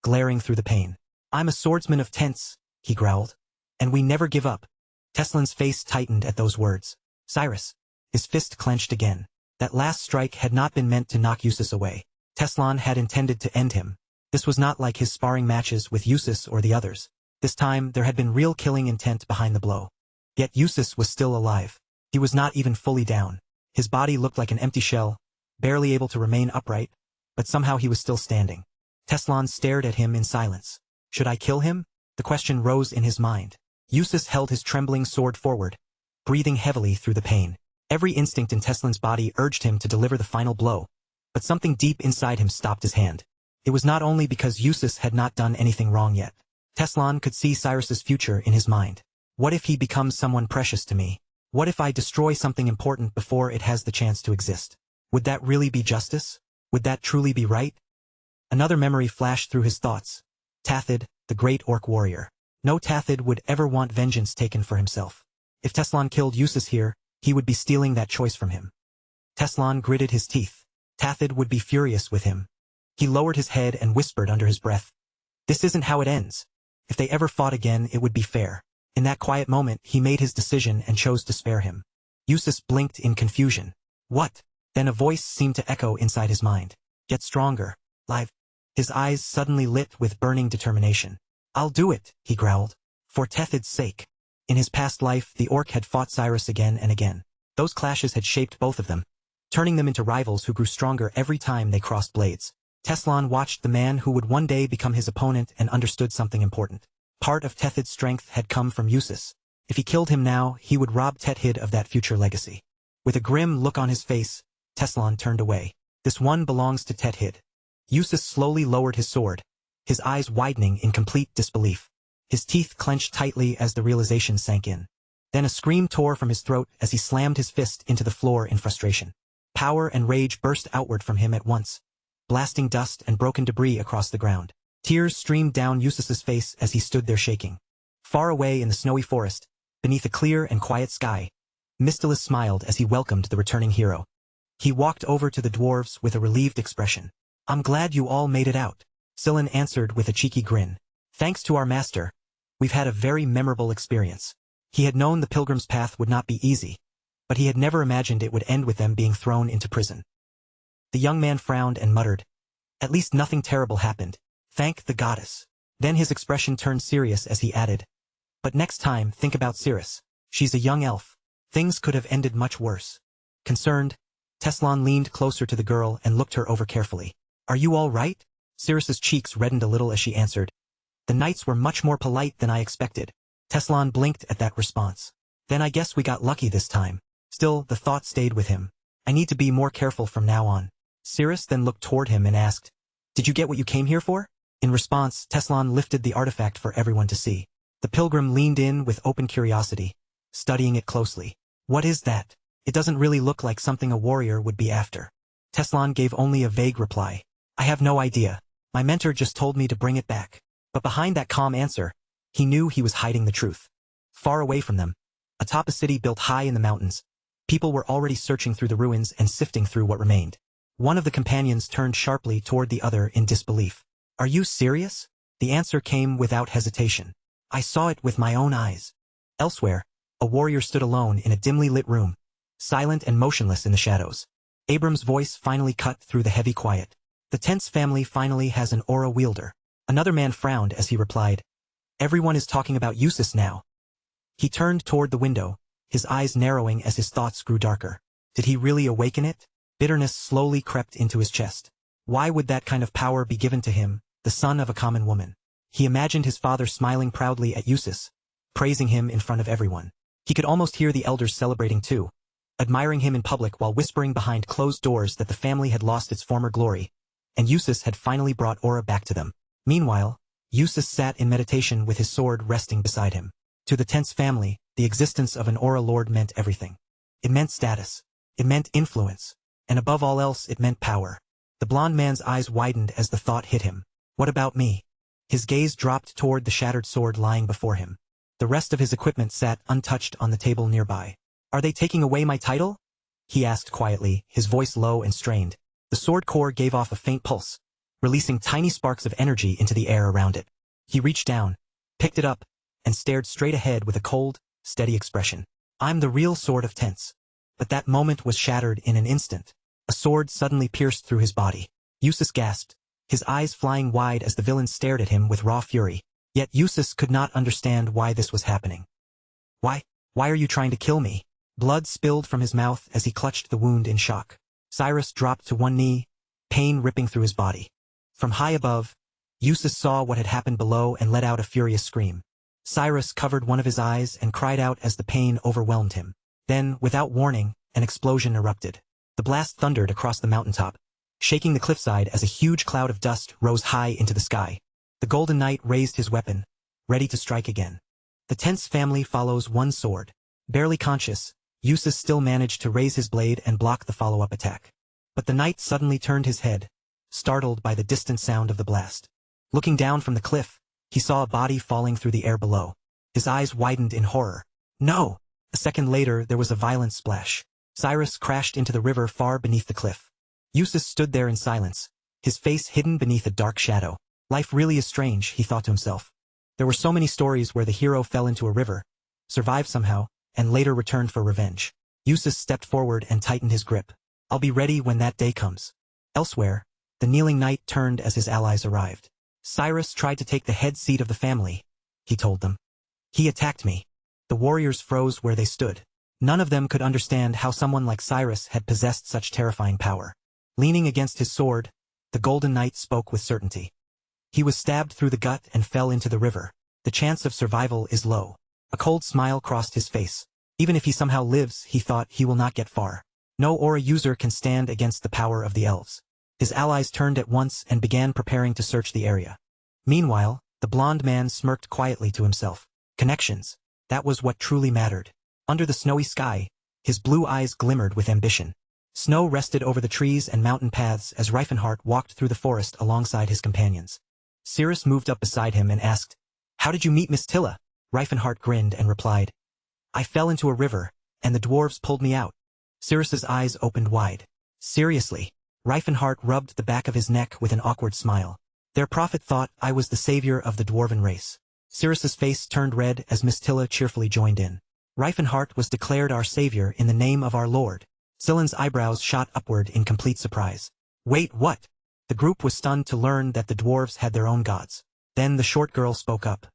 glaring through the pain. "I'm a swordsman of tents," he growled. "And we never give up." Teslan's face tightened at those words. Cyrus. His fist clenched again. That last strike had not been meant to knock Eustace away. Teslan had intended to end him. This was not like his sparring matches with Eustace or the others. This time, there had been real killing intent behind the blow. Yet Eustace was still alive. He was not even fully down. His body looked like an empty shell, barely able to remain upright, but somehow he was still standing. Teslan stared at him in silence. Should I kill him? The question rose in his mind. Eustace held his trembling sword forward, breathing heavily through the pain. Every instinct in Teslan's body urged him to deliver the final blow, but something deep inside him stopped his hand. It was not only because Eustace had not done anything wrong yet. Teslan could see Cyrus's future in his mind. What if he becomes someone precious to me? What if I destroy something important before it has the chance to exist? Would that really be justice? Would that truly be right? Another memory flashed through his thoughts. Tathid, the great orc warrior. No Tathid would ever want vengeance taken for himself. If Teslan killed Eustace here, he would be stealing that choice from him. Teslan gritted his teeth. Tathid would be furious with him. He lowered his head and whispered under his breath. "This isn't how it ends. If they ever fought again, it would be fair." In that quiet moment, he made his decision and chose to spare him. Eustace blinked in confusion. What? Then a voice seemed to echo inside his mind. "Get stronger. Live." His eyes suddenly lit with burning determination. "I'll do it," he growled. "For Tethid's sake." In his past life, the orc had fought Cyrus again and again. Those clashes had shaped both of them, turning them into rivals who grew stronger every time they crossed blades. Teslan watched the man who would one day become his opponent and understood something important. Part of Tethid's strength had come from Eustace. If he killed him now, he would rob Tethid of that future legacy. With a grim look on his face, Teslan turned away. "This one belongs to Tethid." Eustace slowly lowered his sword, his eyes widening in complete disbelief. His teeth clenched tightly as the realization sank in. Then a scream tore from his throat as he slammed his fist into the floor in frustration. Power and rage burst outward from him at once, blasting dust and broken debris across the ground. Tears streamed down Eustace's face as he stood there shaking. Far away in the snowy forest, beneath a clear and quiet sky, Mistylus smiled as he welcomed the returning hero. He walked over to the dwarves with a relieved expression. "I'm glad you all made it out," Scylan answered with a cheeky grin. "Thanks to our master, we've had a very memorable experience." He had known the pilgrim's path would not be easy, but he had never imagined it would end with them being thrown into prison. The young man frowned and muttered, "At least nothing terrible happened. Thank the goddess." Then his expression turned serious as he added, "But next time, think about Cirrus. She's a young elf. Things could have ended much worse." Concerned, Teslan leaned closer to the girl and looked her over carefully. "Are you all right?" Cirrus's cheeks reddened a little as she answered, "The knights were much more polite than I expected." Teslan blinked at that response. "Then I guess we got lucky this time." Still, the thought stayed with him. "I need to be more careful from now on." Cirrus then looked toward him and asked, "Did you get what you came here for?" In response, Teslan lifted the artifact for everyone to see. The pilgrim leaned in with open curiosity, studying it closely. "What is that? It doesn't really look like something a warrior would be after." Teslan gave only a vague reply. "I have no idea. My mentor just told me to bring it back." But behind that calm answer, he knew he was hiding the truth. Far away from them, atop a city built high in the mountains, people were already searching through the ruins and sifting through what remained. One of the companions turned sharply toward the other in disbelief. "Are you serious?" The answer came without hesitation. "I saw it with my own eyes." Elsewhere, a warrior stood alone in a dimly lit room, silent and motionless in the shadows. Abram's voice finally cut through the heavy quiet. "The Tense family finally has an aura wielder." Another man frowned as he replied, "Everyone is talking about Eustace now." He turned toward the window, his eyes narrowing as his thoughts grew darker. Did he really awaken it? Bitterness slowly crept into his chest. Why would that kind of power be given to him, the son of a common woman? He imagined his father smiling proudly at Eustace, praising him in front of everyone. He could almost hear the elders celebrating too, admiring him in public while whispering behind closed doors that the family had lost its former glory, and Eustace had finally brought aura back to them. Meanwhile, Eustace sat in meditation with his sword resting beside him. To the Tense family, the existence of an aura lord meant everything. It meant status. It meant influence. And above all else, it meant power. The blond man's eyes widened as the thought hit him. What about me? His gaze dropped toward the shattered sword lying before him. The rest of his equipment sat untouched on the table nearby. "Are they taking away my title?" he asked quietly, his voice low and strained. The sword core gave off a faint pulse, releasing tiny sparks of energy into the air around it. He reached down, picked it up, and stared straight ahead with a cold, steady expression. "I'm the real Sword of Tense." But that moment was shattered in an instant. A sword suddenly pierced through his body. Eustace gasped, his eyes flying wide as the villain stared at him with raw fury. Yet Eustace could not understand why this was happening. Why are you trying to kill me?" Blood spilled from his mouth as he clutched the wound in shock. Cyrus dropped to one knee, pain ripping through his body. From high above, Eustace saw what had happened below and let out a furious scream. Cyrus covered one of his eyes and cried out as the pain overwhelmed him. Then, without warning, an explosion erupted. The blast thundered across the mountaintop, shaking the cliffside as a huge cloud of dust rose high into the sky. The Golden Knight raised his weapon, ready to strike again. The Tense family follows one sword. Barely conscious, Eustace still managed to raise his blade and block the follow-up attack. But the knight suddenly turned his head, startled by the distant sound of the blast. Looking down from the cliff, he saw a body falling through the air below. His eyes widened in horror. "No!" A second later, there was a violent splash. Cyrus crashed into the river far beneath the cliff. Eustace stood there in silence, his face hidden beneath a dark shadow. Life really is strange, he thought to himself. There were so many stories where the hero fell into a river, survived somehow, and later returned for revenge. Eustace stepped forward and tightened his grip. "I'll be ready when that day comes." Elsewhere, the kneeling knight turned as his allies arrived. "Cyrus tried to take the head seat of the family," he told them. "He attacked me." The warriors froze where they stood. None of them could understand how someone like Cyrus had possessed such terrifying power. Leaning against his sword, the Golden Knight spoke with certainty. "He was stabbed through the gut and fell into the river. The chance of survival is low." A cold smile crossed his face. Even if he somehow lives, he thought, he will not get far. No aura user can stand against the power of the elves. His allies turned at once and began preparing to search the area. Meanwhile, the blond man smirked quietly to himself. Connections. That was what truly mattered. Under the snowy sky, his blue eyes glimmered with ambition. Snow rested over the trees and mountain paths as Reifenhart walked through the forest alongside his companions. Cyrus moved up beside him and asked, "How did you meet Miss Tilla?" Reifenhart grinned and replied, "I fell into a river, and the dwarves pulled me out." Cyrus's eyes opened wide. "Seriously?" Reifenhart rubbed the back of his neck with an awkward smile. "Their prophet thought I was the savior of the dwarven race." Cyrus's face turned red as Miss Tilla cheerfully joined in. "Reifenhart was declared our savior in the name of our Lord." Zillen's eyebrows shot upward in complete surprise. "Wait, what?" The group was stunned to learn that the dwarves had their own gods. Then the short girl spoke up.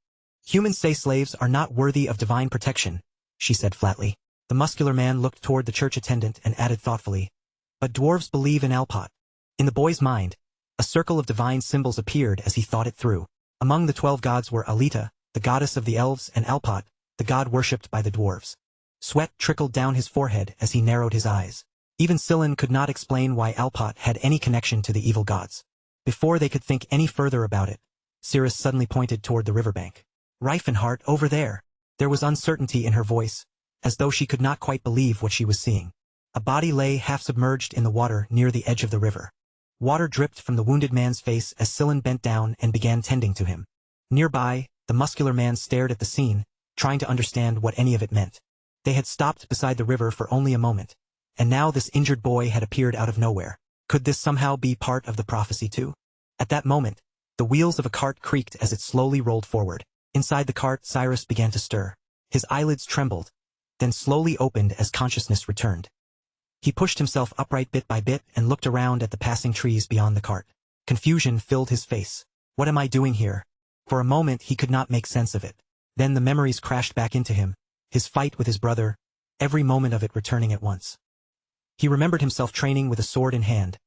"Humans say slaves are not worthy of divine protection," she said flatly. The muscular man looked toward the church attendant and added thoughtfully, "But dwarves believe in Alpot." In the boy's mind, a circle of divine symbols appeared as he thought it through. Among the 12 gods were Alita, the goddess of the elves, and Alpot, the god worshipped by the dwarves. Sweat trickled down his forehead as he narrowed his eyes. Even Zillen could not explain why Alpot had any connection to the evil gods. Before they could think any further about it, Cyrus suddenly pointed toward the riverbank. "Reifenhart, over there." There was uncertainty in her voice, as though she could not quite believe what she was seeing. A body lay half submerged in the water near the edge of the river. Water dripped from the wounded man's face as Zillen bent down and began tending to him. Nearby, the muscular man stared at the scene, trying to understand what any of it meant. They had stopped beside the river for only a moment, and now this injured boy had appeared out of nowhere. Could this somehow be part of the prophecy too? At that moment, the wheels of a cart creaked as it slowly rolled forward. Inside the cart, Cyrus began to stir. His eyelids trembled, then slowly opened as consciousness returned. He pushed himself upright bit by bit and looked around at the passing trees beyond the cart. Confusion filled his face. What am I doing here? For a moment he could not make sense of it. Then the memories crashed back into him, his fight with his brother, every moment of it returning at once. He remembered himself training with a sword in hand,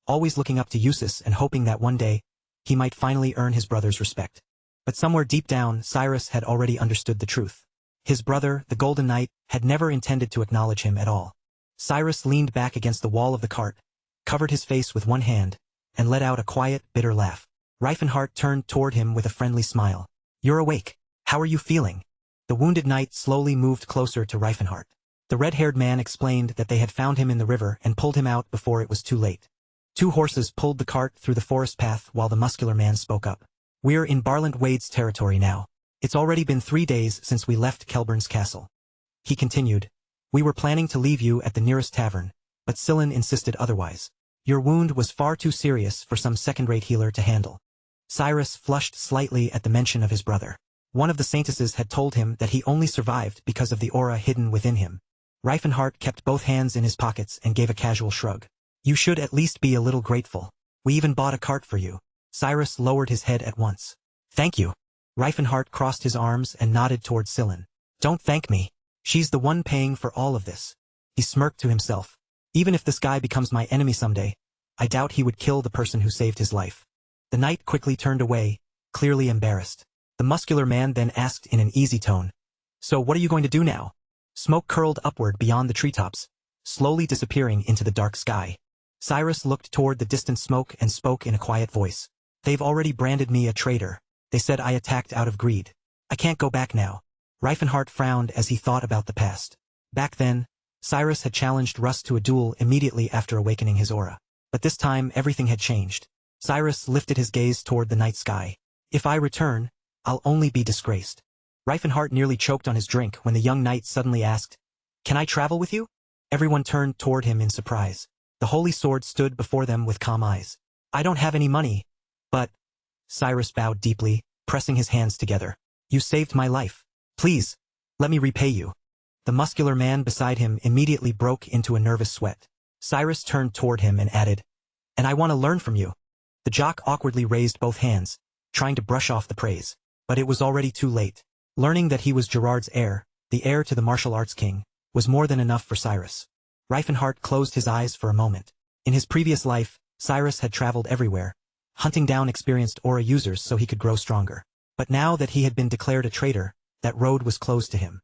always looking up to Eustace and hoping that one day, he might finally earn his brother's respect. But somewhere deep down, Cyrus had already understood the truth. His brother, the Golden Knight, had never intended to acknowledge him at all. Cyrus leaned back against the wall of the cart, covered his face with one hand, and let out a quiet, bitter laugh. Reifenhart turned toward him with a friendly smile. "You're awake. How are you feeling?" The wounded knight slowly moved closer to Reifenhart. The red-haired man explained that they had found him in the river and pulled him out before it was too late. 2 horses pulled the cart through the forest path while the muscular man spoke up. "We're in Barland Wade's territory now. It's already been 3 days since we left Kelburn's castle. He continued. We were planning to leave you at the nearest tavern, but Sillin insisted otherwise. Your wound was far too serious for some second-rate healer to handle. Cyrus flushed slightly at the mention of his brother. One of the saintesses had told him that he only survived because of the aura hidden within him. Reifenhart kept both hands in his pockets and gave a casual shrug. You should at least be a little grateful. We even bought a cart for you. Cyrus lowered his head at once. Thank you. Reifenhart crossed his arms and nodded toward Sillin. Don't thank me. She's the one paying for all of this. He smirked to himself. Even if this guy becomes my enemy someday, I doubt he would kill the person who saved his life. The knight quickly turned away, clearly embarrassed. The muscular man then asked in an easy tone. So what are you going to do now? Smoke curled upward beyond the treetops, slowly disappearing into the dark sky. Cyrus looked toward the distant smoke and spoke in a quiet voice. They've already branded me a traitor. They said I attacked out of greed. I can't go back now. Reifenhart frowned as he thought about the past. Back then, Cyrus had challenged Russ to a duel immediately after awakening his aura. But this time everything had changed. Cyrus lifted his gaze toward the night sky. If I return, I'll only be disgraced. Reifenhart nearly choked on his drink when the young knight suddenly asked, Can I travel with you? Everyone turned toward him in surprise. The holy sword stood before them with calm eyes. I don't have any money, but... Cyrus bowed deeply, pressing his hands together. You saved my life. Please, let me repay you. The muscular man beside him immediately broke into a nervous sweat. Cyrus turned toward him and added, And I want to learn from you. The jock awkwardly raised both hands, trying to brush off the praise. But it was already too late. Learning that he was Gerard's heir, the heir to the martial arts king, was more than enough for Cyrus. Reifenhart closed his eyes for a moment. In his previous life, Cyrus had traveled everywhere, hunting down experienced aura users so he could grow stronger. But now that he had been declared a traitor, that road was closed to him.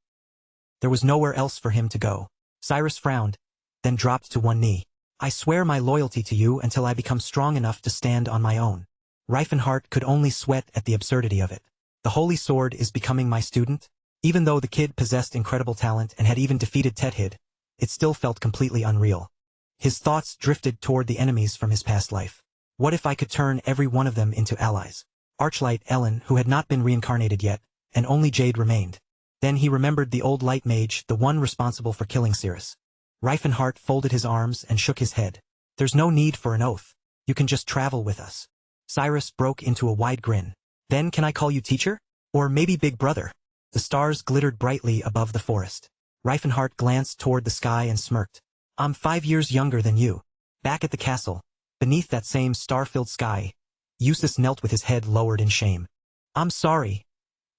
There was nowhere else for him to go. Cyrus frowned, then dropped to one knee. I swear my loyalty to you until I become strong enough to stand on my own. Reifenhart could only sweat at the absurdity of it. The holy sword is becoming my student? Even though the kid possessed incredible talent and had even defeated Tethid, it still felt completely unreal. His thoughts drifted toward the enemies from his past life. What if I could turn every one of them into allies? Archlight Ellen, who had not been reincarnated yet, and only Jade remained. Then he remembered the old light mage, the one responsible for killing Cirrus. Reifenhart folded his arms and shook his head. There's no need for an oath. You can just travel with us. Cyrus broke into a wide grin. Then can I call you teacher? Or maybe big brother? The stars glittered brightly above the forest. Reifenhart glanced toward the sky and smirked. I'm 5 years younger than you. Back at the castle, beneath that same star-filled sky, Eustace knelt with his head lowered in shame. I'm sorry,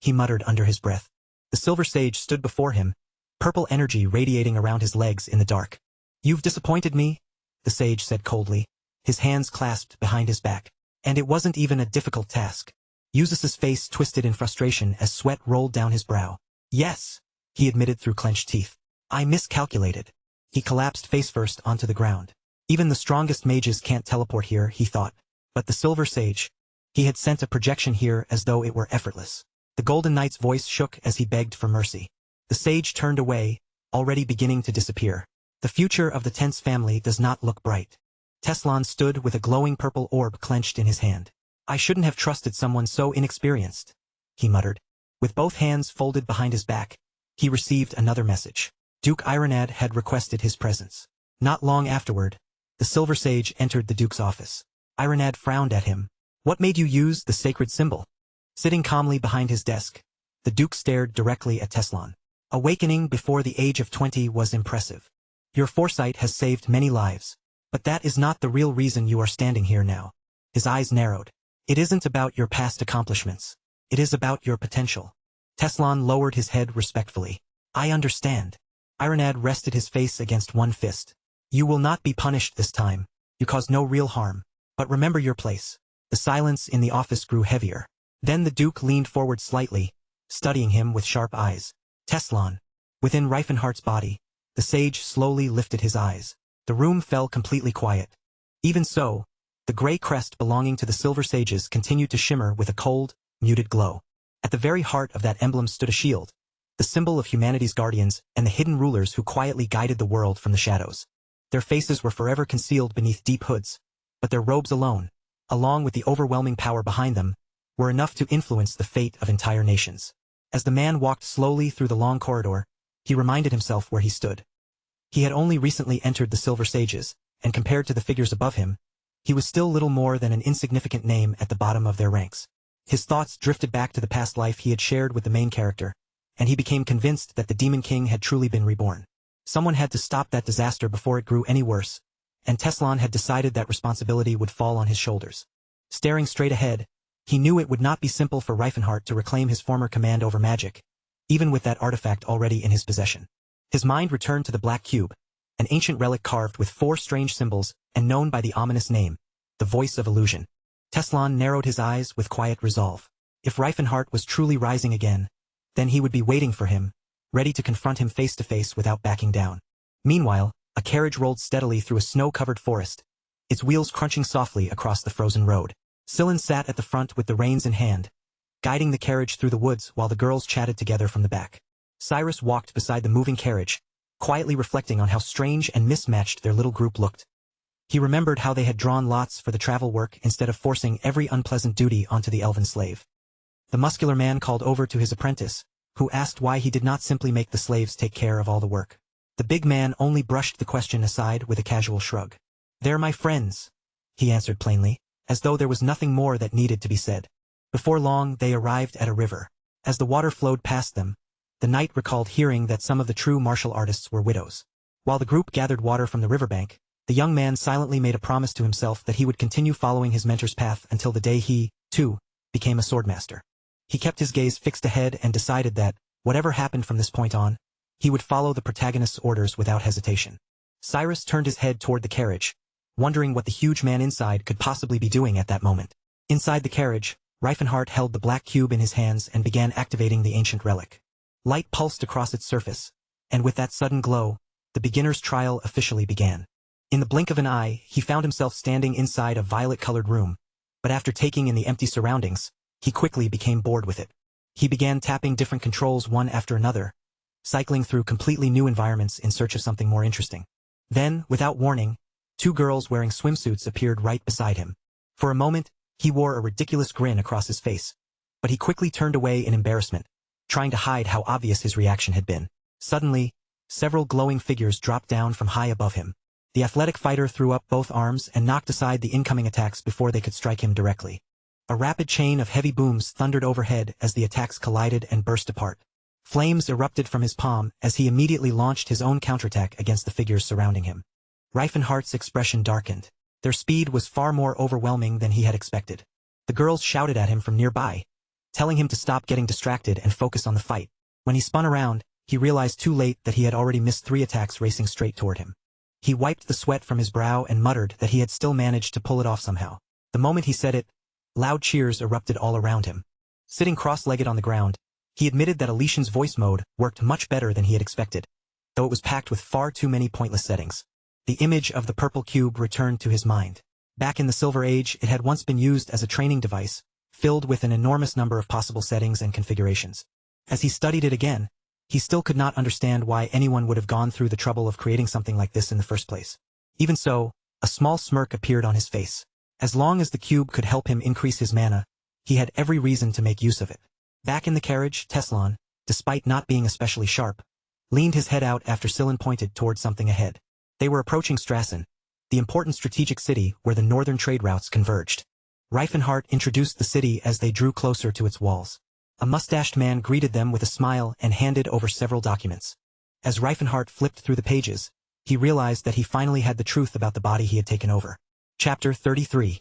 he muttered under his breath. The silver sage stood before him, purple energy radiating around his legs in the dark. You've disappointed me, the sage said coldly, his hands clasped behind his back. And it wasn't even a difficult task. Eustace's face twisted in frustration as sweat rolled down his brow. Yes, he admitted through clenched teeth. I miscalculated. He collapsed face-first onto the ground. Even the strongest mages can't teleport here, he thought. But the silver sage, he had sent a projection here as though it were effortless. The Golden Knight's voice shook as he begged for mercy. The sage turned away, already beginning to disappear. The future of the Tense family does not look bright. Teslan stood with a glowing purple orb clenched in his hand. I shouldn't have trusted someone so inexperienced, he muttered. With both hands folded behind his back, he received another message. Duke Ironad had requested his presence. Not long afterward, the silver sage entered the Duke's office. Ironad frowned at him. What made you use the sacred symbol? Sitting calmly behind his desk, the Duke stared directly at Teslan. Awakening before the age of 20 was impressive. Your foresight has saved many lives. But that is not the real reason you are standing here now. His eyes narrowed. It isn't about your past accomplishments. It is about your potential. Teslan lowered his head respectfully. I understand. Ironad rested his face against one fist. You will not be punished this time. You caused no real harm. But remember your place. The silence in the office grew heavier. Then the Duke leaned forward slightly, studying him with sharp eyes. Teslan. Within Reifenhart's body, the sage slowly lifted his eyes. The room fell completely quiet. Even so, the gray crest belonging to the silver sages continued to shimmer with a cold, muted glow. At the very heart of that emblem stood a shield, the symbol of humanity's guardians and the hidden rulers who quietly guided the world from the shadows. Their faces were forever concealed beneath deep hoods, but their robes alone, along with the overwhelming power behind them, were enough to influence the fate of entire nations. As the man walked slowly through the long corridor, he reminded himself where he stood. He had only recently entered the Silver Sages, and compared to the figures above him, he was still little more than an insignificant name at the bottom of their ranks. His thoughts drifted back to the past life he had shared with the main character, and he became convinced that the Demon King had truly been reborn. Someone had to stop that disaster before it grew any worse, and Teslan had decided that responsibility would fall on his shoulders. Staring straight ahead, he knew it would not be simple for Reifenhart to reclaim his former command over magic, even with that artifact already in his possession. His mind returned to the Black Cube, an ancient relic carved with 4 strange symbols and known by the ominous name, the Voice of Illusion. Teslan narrowed his eyes with quiet resolve. If Reifenhart was truly rising again, then he would be waiting for him, ready to confront him face to face without backing down. Meanwhile, a carriage rolled steadily through a snow-covered forest, its wheels crunching softly across the frozen road. Sillin sat at the front with the reins in hand, guiding the carriage through the woods while the girls chatted together from the back. Cyrus walked beside the moving carriage, quietly reflecting on how strange and mismatched their little group looked. He remembered how they had drawn lots for the travel work instead of forcing every unpleasant duty onto the elven slave. The muscular man called over to his apprentice, who asked why he did not simply make the slaves take care of all the work. The big man only brushed the question aside with a casual shrug. "They're my friends," he answered plainly, as though there was nothing more that needed to be said. Before long, they arrived at a river. As the water flowed past them, the knight recalled hearing that some of the true martial artists were widows. While the group gathered water from the riverbank, the young man silently made a promise to himself that he would continue following his mentor's path until the day he, too, became a swordmaster. He kept his gaze fixed ahead and decided that, whatever happened from this point on, he would follow the protagonist's orders without hesitation. Cyrus turned his head toward the carriage, wondering what the huge man inside could possibly be doing at that moment. Inside the carriage, Reifenhart held the black cube in his hands and began activating the ancient relic. Light pulsed across its surface, and with that sudden glow, the beginner's trial officially began. In the blink of an eye, he found himself standing inside a violet-colored room, but after taking in the empty surroundings, he quickly became bored with it. He began tapping different controls one after another, cycling through completely new environments in search of something more interesting. Then, without warning, 2 girls wearing swimsuits appeared right beside him. For a moment, he wore a ridiculous grin across his face, but he quickly turned away in embarrassment, trying to hide how obvious his reaction had been. Suddenly, several glowing figures dropped down from high above him. The athletic fighter threw up both arms and knocked aside the incoming attacks before they could strike him directly. A rapid chain of heavy booms thundered overhead as the attacks collided and burst apart. Flames erupted from his palm as he immediately launched his own counterattack against the figures surrounding him. Reifenhart's expression darkened. Their speed was far more overwhelming than he had expected. The girls shouted at him from nearby, telling him to stop getting distracted and focus on the fight. When he spun around, he realized too late that he had already missed 3 attacks racing straight toward him. He wiped the sweat from his brow and muttered that he had still managed to pull it off somehow. The moment he said it, loud cheers erupted all around him. Sitting cross-legged on the ground, he admitted that Alician's voice mode worked much better than he had expected, though it was packed with far too many pointless settings. The image of the purple cube returned to his mind. Back in the Silver Age, it had once been used as a training device, filled with an enormous number of possible settings and configurations. As he studied it again, he still could not understand why anyone would have gone through the trouble of creating something like this in the first place. Even so, a small smirk appeared on his face. As long as the cube could help him increase his mana, he had every reason to make use of it. Back in the carriage, Teslan, despite not being especially sharp, leaned his head out after Sillin pointed toward something ahead. They were approaching Strassen, the important strategic city where the northern trade routes converged. Reifenhart introduced the city as they drew closer to its walls. A mustached man greeted them with a smile and handed over several documents. As Reifenhart flipped through the pages, he realized that he finally had the truth about the body he had taken over. Chapter 33.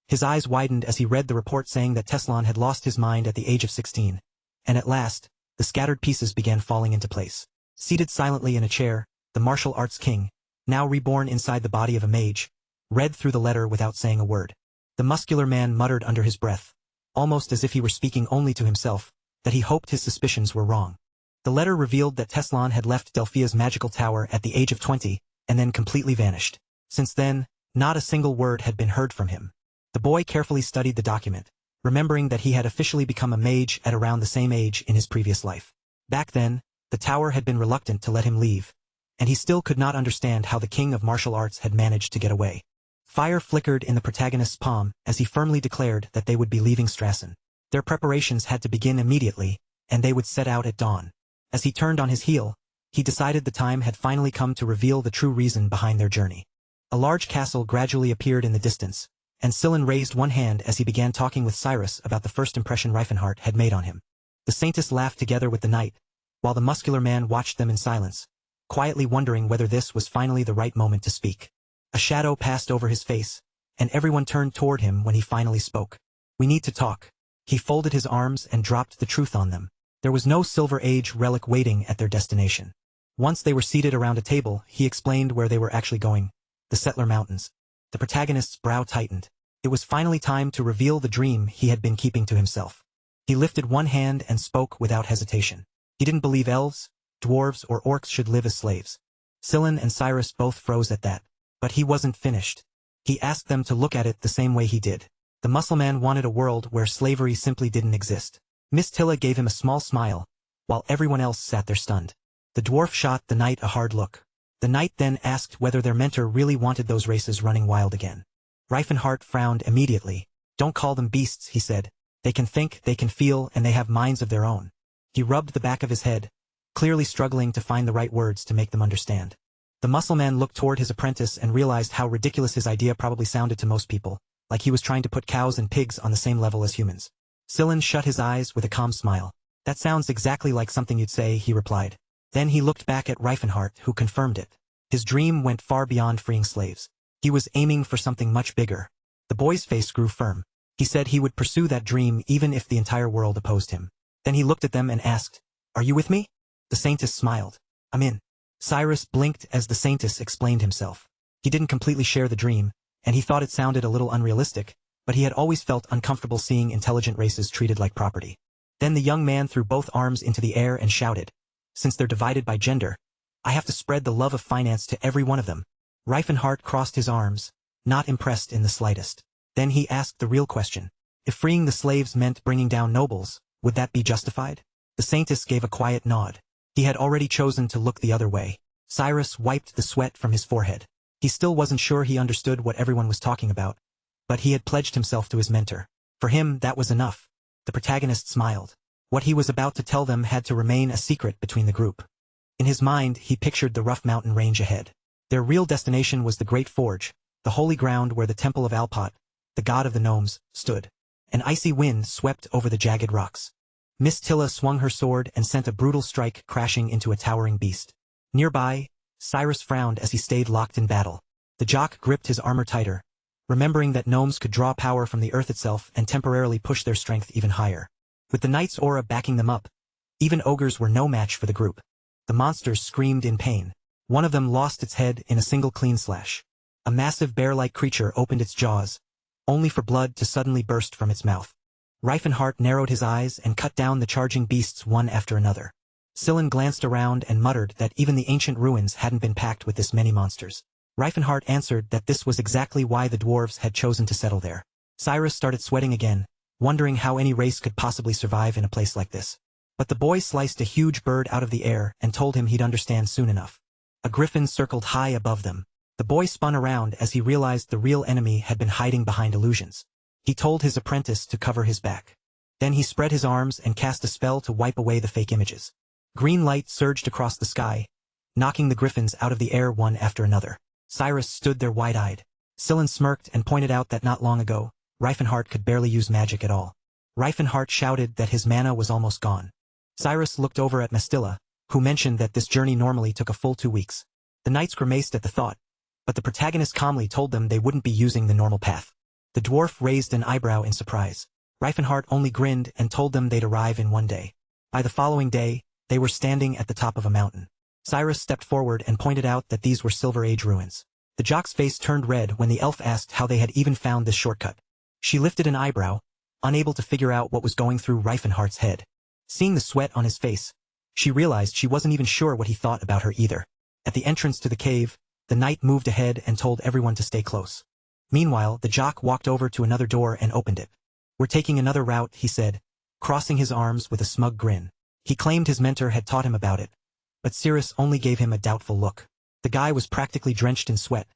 His eyes widened as he read the report saying that Teslan had lost his mind at the age of 16, and at last, the scattered pieces began falling into place. Seated silently in a chair, the martial arts king, now reborn inside the body of a mage, read through the letter without saying a word. The muscular man muttered under his breath, almost as if he were speaking only to himself, that he hoped his suspicions were wrong. The letter revealed that Teslan had left Delphia's magical tower at the age of 20, and then completely vanished. Since then, not a single word had been heard from him. The boy carefully studied the document, remembering that he had officially become a mage at around the same age in his previous life. Back then, the tower had been reluctant to let him leave, and he still could not understand how the king of martial arts had managed to get away. Fire flickered in the protagonist's palm as he firmly declared that they would be leaving Strassen. Their preparations had to begin immediately, and they would set out at dawn. As he turned on his heel, he decided the time had finally come to reveal the true reason behind their journey. A large castle gradually appeared in the distance, and Sillin raised one hand as he began talking with Cyrus about the first impression Reifenhart had made on him. The Saintess laughed together with the knight, while the muscular man watched them in silence, quietly wondering whether this was finally the right moment to speak. A shadow passed over his face, and everyone turned toward him when he finally spoke. "We need to talk." He folded his arms and dropped the truth on them. There was no Silver Age relic waiting at their destination. Once they were seated around a table, he explained where they were actually going: the Settler Mountains. The protagonist's brow tightened. It was finally time to reveal the dream he had been keeping to himself. He lifted one hand and spoke without hesitation. He didn't believe elves, dwarves, or orcs should live as slaves. Sillin and Cyrus both froze at that. But he wasn't finished. He asked them to look at it the same way he did. The muscleman wanted a world where slavery simply didn't exist. Miss Tilla gave him a small smile, while everyone else sat there stunned. The dwarf shot the knight a hard look. The knight then asked whether their mentor really wanted those races running wild again. Reifenhart frowned immediately. "Don't call them beasts," he said. "They can think, they can feel, and they have minds of their own." He rubbed the back of his head, clearly struggling to find the right words to make them understand. The muscleman looked toward his apprentice and realized how ridiculous his idea probably sounded to most people, like he was trying to put cows and pigs on the same level as humans. Sillin shut his eyes with a calm smile. "That sounds exactly like something you'd say," he replied. Then he looked back at Reifenhart, who confirmed it. His dream went far beyond freeing slaves. He was aiming for something much bigger. The boy's face grew firm. He said he would pursue that dream even if the entire world opposed him. Then he looked at them and asked, "Are you with me?" The Saintess smiled. "I'm in." Cyrus blinked as the Saintess explained himself. He didn't completely share the dream, and he thought it sounded a little unrealistic, but he had always felt uncomfortable seeing intelligent races treated like property. Then the young man threw both arms into the air and shouted, "Since they're divided by gender, I have to spread the love of finance to every one of them." Reifenhart crossed his arms, not impressed in the slightest. Then he asked the real question. If freeing the slaves meant bringing down nobles, would that be justified? The Saintess gave a quiet nod. He had already chosen to look the other way. Cyrus wiped the sweat from his forehead. He still wasn't sure he understood what everyone was talking about, but he had pledged himself to his mentor. For him, that was enough. The protagonist smiled. What he was about to tell them had to remain a secret between the group. In his mind, he pictured the rough mountain range ahead. Their real destination was the Great Forge, the holy ground where the Temple of Alpot, the god of the gnomes, stood. An icy wind swept over the jagged rocks. Miss Tilla swung her sword and sent a brutal strike crashing into a towering beast. Nearby, Cyrus frowned as he stayed locked in battle. The jock gripped his armor tighter, remembering that gnomes could draw power from the earth itself and temporarily push their strength even higher. With the knight's aura backing them up, even ogres were no match for the group. The monsters screamed in pain. One of them lost its head in a single clean slash. A massive bear-like creature opened its jaws, only for blood to suddenly burst from its mouth. Reifenhart narrowed his eyes and cut down the charging beasts one after another. Sillin glanced around and muttered that even the ancient ruins hadn't been packed with this many monsters. Reifenhart answered that this was exactly why the dwarves had chosen to settle there. Cyrus started sweating again, wondering how any race could possibly survive in a place like this. But the boy sliced a huge bird out of the air and told him he'd understand soon enough. A griffin circled high above them. The boy spun around as he realized the real enemy had been hiding behind illusions. He told his apprentice to cover his back. Then he spread his arms and cast a spell to wipe away the fake images. Green light surged across the sky, knocking the griffins out of the air one after another. Cyrus stood there wide-eyed. Sillin smirked and pointed out that not long ago, Reifenhart could barely use magic at all. Reifenhart shouted that his mana was almost gone. Cyrus looked over at Mastilla, who mentioned that this journey normally took a full 2 weeks. The knights grimaced at the thought, but the protagonist calmly told them they wouldn't be using the normal path. The dwarf raised an eyebrow in surprise. Reifenhart only grinned and told them they'd arrive in 1 day. By the following day, they were standing at the top of a mountain. Cyrus stepped forward and pointed out that these were Silver Age ruins. The jock's face turned red when the elf asked how they had even found this shortcut. She lifted an eyebrow, unable to figure out what was going through Reifenhart's head. Seeing the sweat on his face, she realized she wasn't even sure what he thought about her either. At the entrance to the cave, the knight moved ahead and told everyone to stay close. Meanwhile, the jock walked over to another door and opened it. "We're taking another route," he said, crossing his arms with a smug grin. He claimed his mentor had taught him about it, but Cyrus only gave him a doubtful look. The guy was practically drenched in sweat,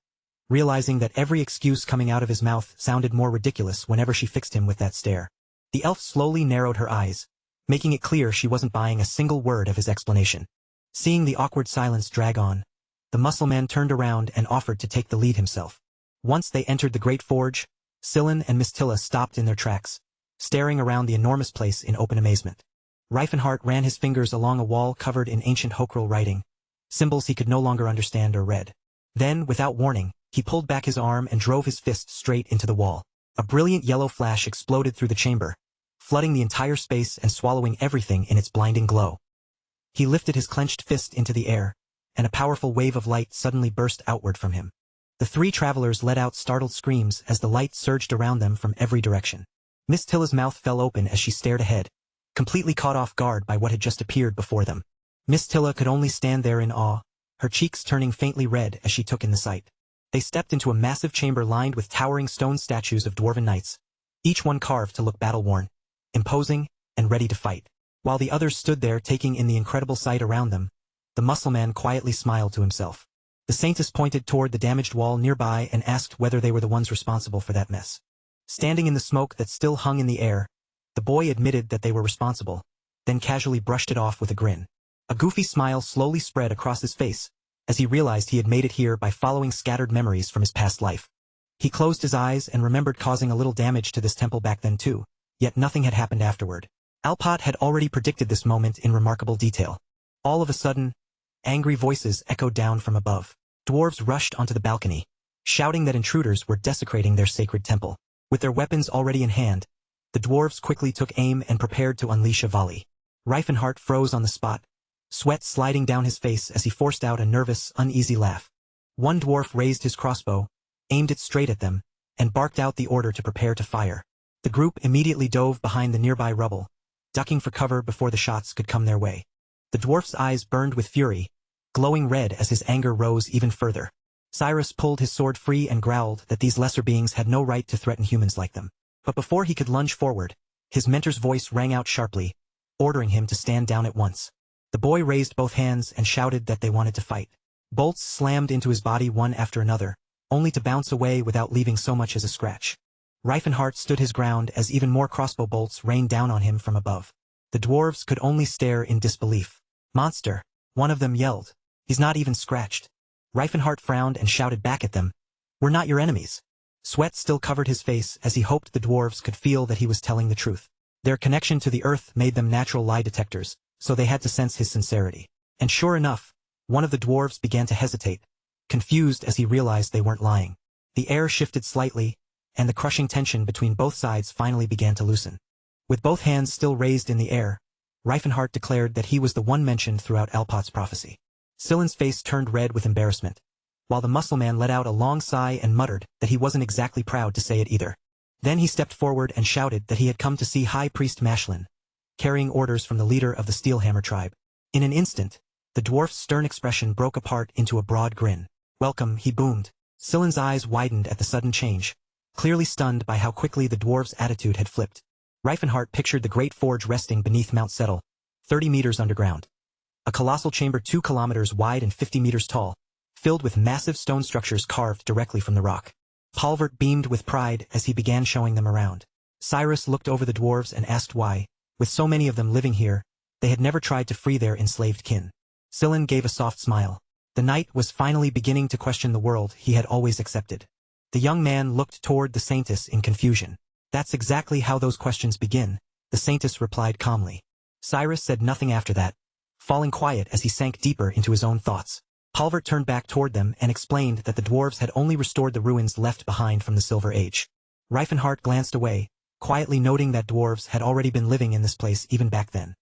realizing that every excuse coming out of his mouth sounded more ridiculous whenever she fixed him with that stare. The elf slowly narrowed her eyes, making it clear she wasn't buying a single word of his explanation. Seeing the awkward silence drag on, the muscle man turned around and offered to take the lead himself. Once they entered the great forge, Sillin and Miss Tilla stopped in their tracks, staring around the enormous place in open amazement. Reifenhart ran his fingers along a wall covered in ancient Hokrul writing, symbols he could no longer understand or read. Then, without warning, he pulled back his arm and drove his fist straight into the wall. A brilliant yellow flash exploded through the chamber, flooding the entire space and swallowing everything in its blinding glow. He lifted his clenched fist into the air, and a powerful wave of light suddenly burst outward from him. The three travelers let out startled screams as the light surged around them from every direction. Miss Tilla's mouth fell open as she stared ahead, completely caught off guard by what had just appeared before them. Miss Tilla could only stand there in awe, her cheeks turning faintly red as she took in the sight. They stepped into a massive chamber lined with towering stone statues of dwarven knights, each one carved to look battle-worn, imposing, and ready to fight. While the others stood there taking in the incredible sight around them, the muscle man quietly smiled to himself. The saintess pointed toward the damaged wall nearby and asked whether they were the ones responsible for that mess. Standing in the smoke that still hung in the air, the boy admitted that they were responsible, then casually brushed it off with a grin. A goofy smile slowly spread across his face, as he realized he had made it here by following scattered memories from his past life. He closed his eyes and remembered causing a little damage to this temple back then too, yet nothing had happened afterward. Alpat had already predicted this moment in remarkable detail. All of a sudden, angry voices echoed down from above. Dwarves rushed onto the balcony, shouting that intruders were desecrating their sacred temple. With their weapons already in hand, the dwarves quickly took aim and prepared to unleash a volley. Reifenhart froze on the spot, sweat sliding down his face as he forced out a nervous, uneasy laugh. One dwarf raised his crossbow, aimed it straight at them, and barked out the order to prepare to fire. The group immediately dove behind the nearby rubble, ducking for cover before the shots could come their way. The dwarf's eyes burned with fury, glowing red as his anger rose even further. Cyrus pulled his sword free and growled that these lesser beings had no right to threaten humans like them. But before he could lunge forward, his mentor's voice rang out sharply, ordering him to stand down at once. The boy raised both hands and shouted that they wanted to fight. Bolts slammed into his body one after another, only to bounce away without leaving so much as a scratch. Reifenhart stood his ground as even more crossbow bolts rained down on him from above. The dwarves could only stare in disbelief. "Monster," one of them yelled. "He's not even scratched." Reifenhart frowned and shouted back at them, "We're not your enemies." Sweat still covered his face as he hoped the dwarves could feel that he was telling the truth. Their connection to the earth made them natural lie detectors, so they had to sense his sincerity. And sure enough, one of the dwarves began to hesitate, confused as he realized they weren't lying. The air shifted slightly, and the crushing tension between both sides finally began to loosen. With both hands still raised in the air, Reifenhart declared that he was the one mentioned throughout Alpat's prophecy. Sillin's face turned red with embarrassment, while the muscle man let out a long sigh and muttered that he wasn't exactly proud to say it either. Then he stepped forward and shouted that he had come to see High Priest Mashlin, carrying orders from the leader of the Steelhammer tribe. In an instant, the dwarf's stern expression broke apart into a broad grin. "Welcome," he boomed. Sillin's eyes widened at the sudden change, clearly stunned by how quickly the dwarf's attitude had flipped. Reifenhart pictured the great forge resting beneath Mount Settle, 30 meters underground. A colossal chamber 2 kilometers wide and 50 meters tall, filled with massive stone structures carved directly from the rock. Palvert beamed with pride as he began showing them around. Cyrus looked over the dwarves and asked why, with so many of them living here, they had never tried to free their enslaved kin. Sillin gave a soft smile. The knight was finally beginning to question the world he had always accepted. The young man looked toward the saintess in confusion. "That's exactly how those questions begin," the saintess replied calmly. Cyrus said nothing after that, falling quiet as he sank deeper into his own thoughts. Palvert turned back toward them and explained that the dwarves had only restored the ruins left behind from the Silver Age. Reifenhart glanced away, quietly noting that dwarves had already been living in this place even back then.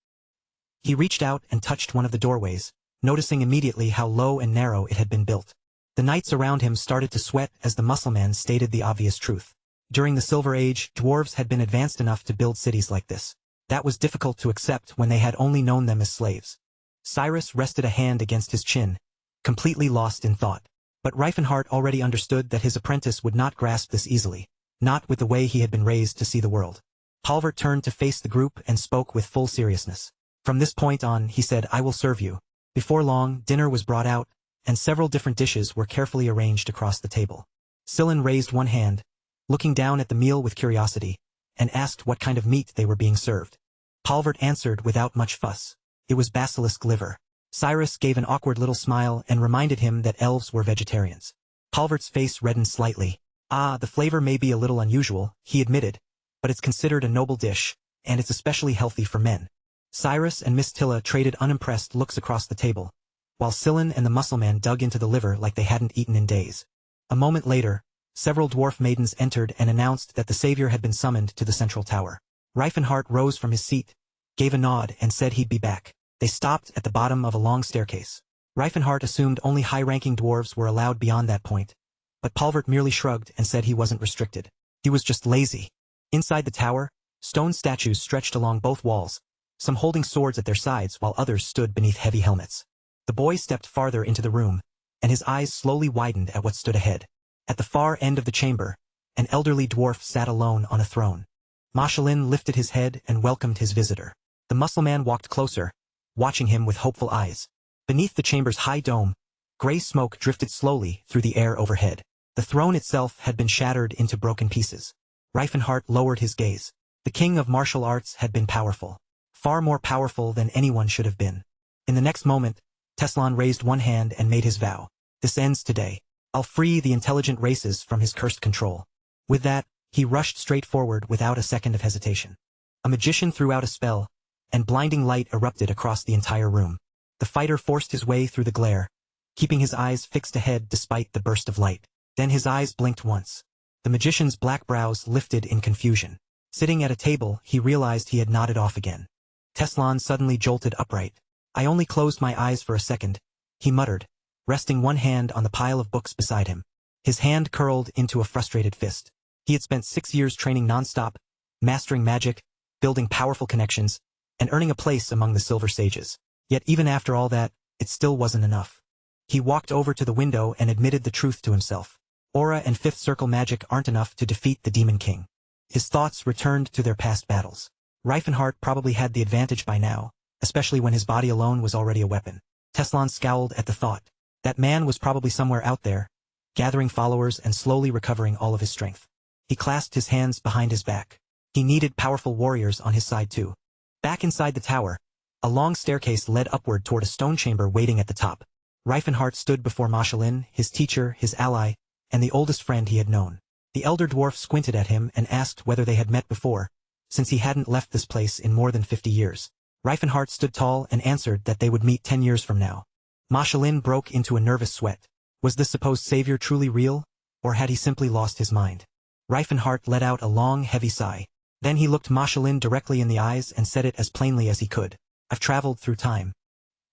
He reached out and touched one of the doorways, noticing immediately how low and narrow it had been built. The knights around him started to sweat as the muscleman stated the obvious truth. During the Silver Age, dwarves had been advanced enough to build cities like this. That was difficult to accept when they had only known them as slaves. Cyrus rested a hand against his chin, completely lost in thought. But Reifenhart already understood that his apprentice would not grasp this easily, not with the way he had been raised to see the world. Palvert turned to face the group and spoke with full seriousness. "From this point on," he said, "I will serve you." Before long, dinner was brought out, and several different dishes were carefully arranged across the table. Sillin raised one hand, looking down at the meal with curiosity, and asked what kind of meat they were being served. Palvert answered without much fuss. It was basilisk liver. Cyrus gave an awkward little smile and reminded him that elves were vegetarians. Palvert's face reddened slightly. The flavor may be a little unusual, he admitted, but it's considered a noble dish, and it's especially healthy for men. Cyrus and Miss Tilla traded unimpressed looks across the table, while Scyllin and the muscleman dug into the liver like they hadn't eaten in days. A moment later, several dwarf maidens entered and announced that the savior had been summoned to the central tower. Reifenhart rose from his seat, gave a nod and said he'd be back. They stopped at the bottom of a long staircase. Reifenhart assumed only high-ranking dwarves were allowed beyond that point, but Palvert merely shrugged and said he wasn't restricted. He was just lazy. Inside the tower, stone statues stretched along both walls, some holding swords at their sides while others stood beneath heavy helmets. The boy stepped farther into the room, and his eyes slowly widened at what stood ahead. At the far end of the chamber, an elderly dwarf sat alone on a throne. Machelin lifted his head and welcomed his visitor. The muscleman walked closer, watching him with hopeful eyes. Beneath the chamber's high dome, gray smoke drifted slowly through the air overhead. The throne itself had been shattered into broken pieces. Reifenhart lowered his gaze. The king of martial arts had been powerful. Far more powerful than anyone should have been. In the next moment, Teslan raised one hand and made his vow. This ends today. I'll free the intelligent races from his cursed control. With that, he rushed straight forward without a second of hesitation. A magician threw out a spell, and blinding light erupted across the entire room. The fighter forced his way through the glare, keeping his eyes fixed ahead despite the burst of light. Then his eyes blinked once. The magician's black brows lifted in confusion. Sitting at a table, he realized he had nodded off again. Teslan suddenly jolted upright. I only closed my eyes for a second, he muttered, resting one hand on the pile of books beside him. His hand curled into a frustrated fist. He had spent 6 years training nonstop, mastering magic, building powerful connections, and earning a place among the Silver Sages. Yet even after all that, it still wasn't enough. He walked over to the window and admitted the truth to himself. Aura and Fifth Circle magic aren't enough to defeat the Demon King. His thoughts returned to their past battles. Reifenhart probably had the advantage by now, especially when his body alone was already a weapon. Teslan scowled at the thought. That man was probably somewhere out there, gathering followers and slowly recovering all of his strength. He clasped his hands behind his back. He needed powerful warriors on his side too. Back inside the tower, a long staircase led upward toward a stone chamber waiting at the top. Reifenhart stood before Machelin, his teacher, his ally, and the oldest friend he had known. The elder dwarf squinted at him and asked whether they had met before, since he hadn't left this place in more than 50 years. Reifenhart stood tall and answered that they would meet 10 years from now. Machelin broke into a nervous sweat. Was this supposed savior truly real, or had he simply lost his mind? Reifenhart let out a long, heavy sigh. Then he looked Machelin directly in the eyes and said it as plainly as he could. I've traveled through time.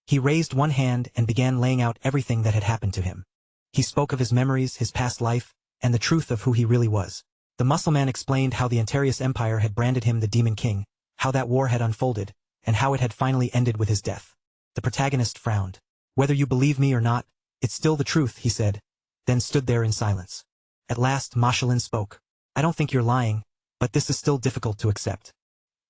He raised one hand and began laying out everything that had happened to him. He spoke of his memories, his past life, and the truth of who he really was. The muscleman explained how the Antarius Empire had branded him the Demon King, how that war had unfolded, and how it had finally ended with his death. The protagonist frowned. Whether you believe me or not, it's still the truth, he said, then stood there in silence. At last Machelin spoke. I don't think you're lying, but this is still difficult to accept.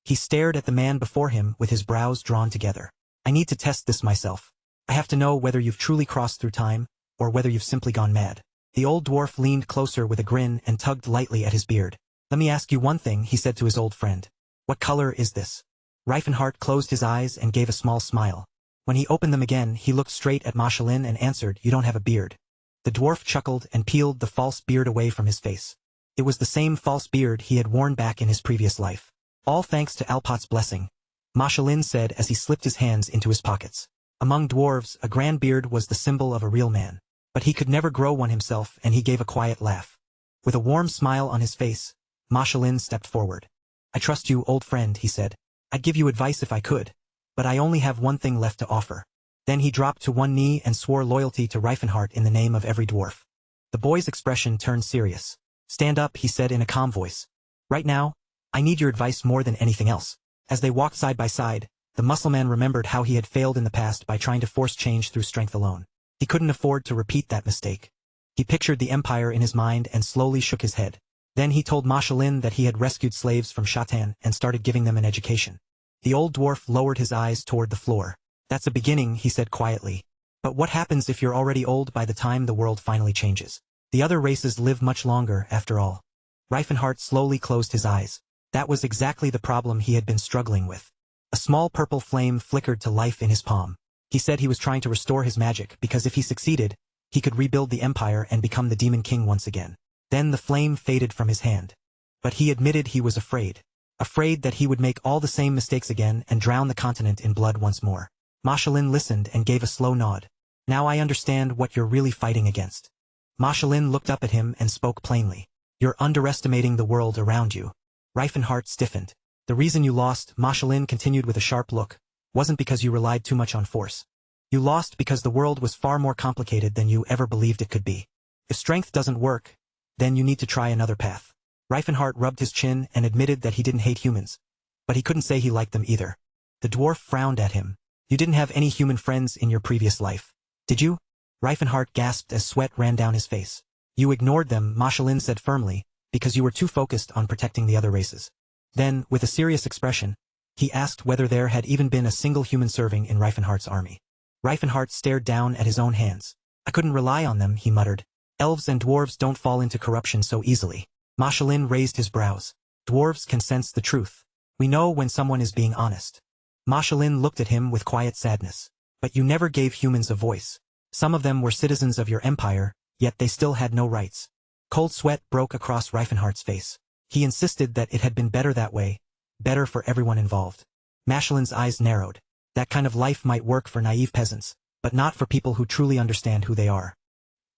He stared at the man before him with his brows drawn together. I need to test this myself. I have to know whether you've truly crossed through time, or whether you've simply gone mad. The old dwarf leaned closer with a grin and tugged lightly at his beard. Let me ask you one thing, he said to his old friend. What color is this? Reifenhart closed his eyes and gave a small smile. When he opened them again, he looked straight at Machelin and answered, You don't have a beard. The dwarf chuckled and peeled the false beard away from his face. It was the same false beard he had worn back in his previous life. All thanks to Alpot's blessing, Machelin said as he slipped his hands into his pockets. Among dwarves, a grand beard was the symbol of a real man. But he could never grow one himself, and he gave a quiet laugh. With a warm smile on his face, Machelin stepped forward. I trust you, old friend, he said. I'd give you advice if I could, but I only have one thing left to offer. Then he dropped to one knee and swore loyalty to Reifenhart in the name of every dwarf. The boy's expression turned serious. Stand up, he said in a calm voice. Right now, I need your advice more than anything else. As they walked side by side, the muscleman remembered how he had failed in the past by trying to force change through strength alone. He couldn't afford to repeat that mistake. He pictured the empire in his mind and slowly shook his head. Then he told Machelin that he had rescued slaves from Shatan and started giving them an education. The old dwarf lowered his eyes toward the floor. That's a beginning, he said quietly. But what happens if you're already old by the time the world finally changes? The other races live much longer, after all. Reifenhart slowly closed his eyes. That was exactly the problem he had been struggling with. A small purple flame flickered to life in his palm. He said he was trying to restore his magic because if he succeeded, he could rebuild the empire and become the Demon King once again. Then the flame faded from his hand. But he admitted he was afraid. Afraid that he would make all the same mistakes again and drown the continent in blood once more. Ma Shiling listened and gave a slow nod. Now I understand what you're really fighting against. Ma Shiling looked up at him and spoke plainly. You're underestimating the world around you. Reifenhart stiffened. The reason you lost, Ma Shiling continued with a sharp look, wasn't because you relied too much on force. You lost because the world was far more complicated than you ever believed it could be. If strength doesn't work, then you need to try another path. Reifenhart rubbed his chin and admitted that he didn't hate humans, but he couldn't say he liked them either. The dwarf frowned at him. You didn't have any human friends in your previous life, did you? Reifenhart gasped as sweat ran down his face. You ignored them, Ma Shiling said firmly, because you were too focused on protecting the other races. Then, with a serious expression, he asked whether there had even been a single human serving in Reifenhart's army. Reifenhart stared down at his own hands. I couldn't rely on them, he muttered. Elves and dwarves don't fall into corruption so easily. Ma Shiling raised his brows. Dwarves can sense the truth. We know when someone is being honest. Ma Shiling looked at him with quiet sadness. But you never gave humans a voice. Some of them were citizens of your empire, yet they still had no rights. Cold sweat broke across Reifenhart's face. He insisted that it had been better that way, better for everyone involved. Ma Shiling's eyes narrowed. That kind of life might work for naive peasants, but not for people who truly understand who they are.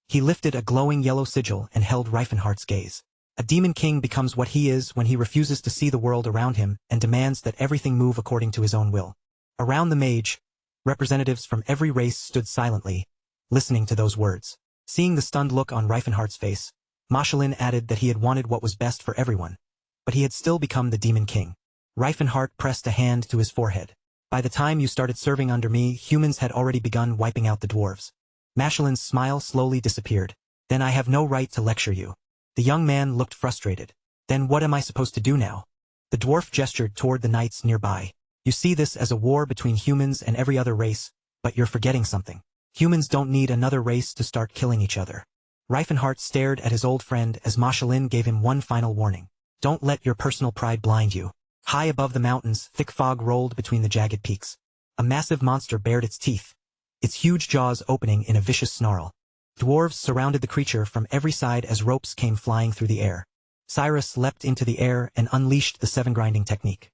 He lifted a glowing yellow sigil and held Reifenhart's gaze. A demon king becomes what he is when he refuses to see the world around him and demands that everything move according to his own will. Around the mage, representatives from every race stood silently, listening to those words. Seeing the stunned look on Reifenhart's face, Ma Shiling added that he had wanted what was best for everyone, but he had still become the Demon King. Reifenhart pressed a hand to his forehead. By the time you started serving under me, humans had already begun wiping out the dwarves. Ma Shiling's smile slowly disappeared. Then I have no right to lecture you. The young man looked frustrated. Then what am I supposed to do now? The dwarf gestured toward the knights nearby. You see this as a war between humans and every other race, but you're forgetting something. Humans don't need another race to start killing each other. Reifenhart stared at his old friend as Ma Shiling gave him one final warning. Don't let your personal pride blind you. High above the mountains, thick fog rolled between the jagged peaks. A massive monster bared its teeth, its huge jaws opening in a vicious snarl. Dwarves surrounded the creature from every side as ropes came flying through the air. Cyrus leapt into the air and unleashed the seven-grinding technique.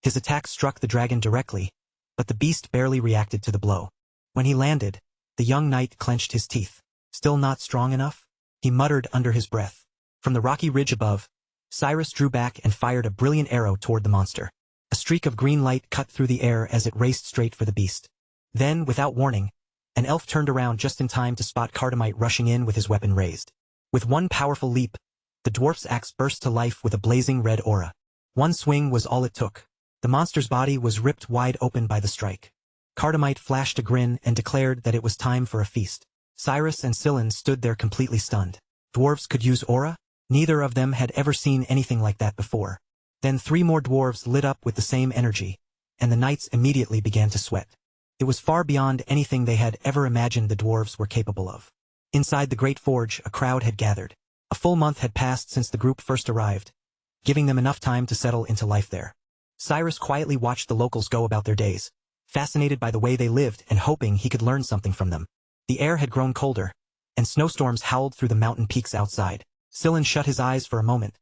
His attack struck the dragon directly, but the beast barely reacted to the blow. When he landed, the young knight clenched his teeth. Still not strong enough? He muttered under his breath. From the rocky ridge above, Cyrus drew back and fired a brilliant arrow toward the monster. A streak of green light cut through the air as it raced straight for the beast. Then, without warning, an elf turned around just in time to spot Cardamite rushing in with his weapon raised. With one powerful leap, the dwarf's axe burst to life with a blazing red aura. One swing was all it took. The monster's body was ripped wide open by the strike. Cardamite flashed a grin and declared that it was time for a feast. Cyrus and Scylla stood there completely stunned. Dwarves could use aura? Neither of them had ever seen anything like that before. Then 3 more dwarves lit up with the same energy, and the knights immediately began to sweat. It was far beyond anything they had ever imagined the dwarves were capable of. Inside the great forge, a crowd had gathered. A full month had passed since the group first arrived, giving them enough time to settle into life there. Cyrus quietly watched the locals go about their days, fascinated by the way they lived and hoping he could learn something from them. The air had grown colder, and snowstorms howled through the mountain peaks outside. Scylla shut his eyes for a moment,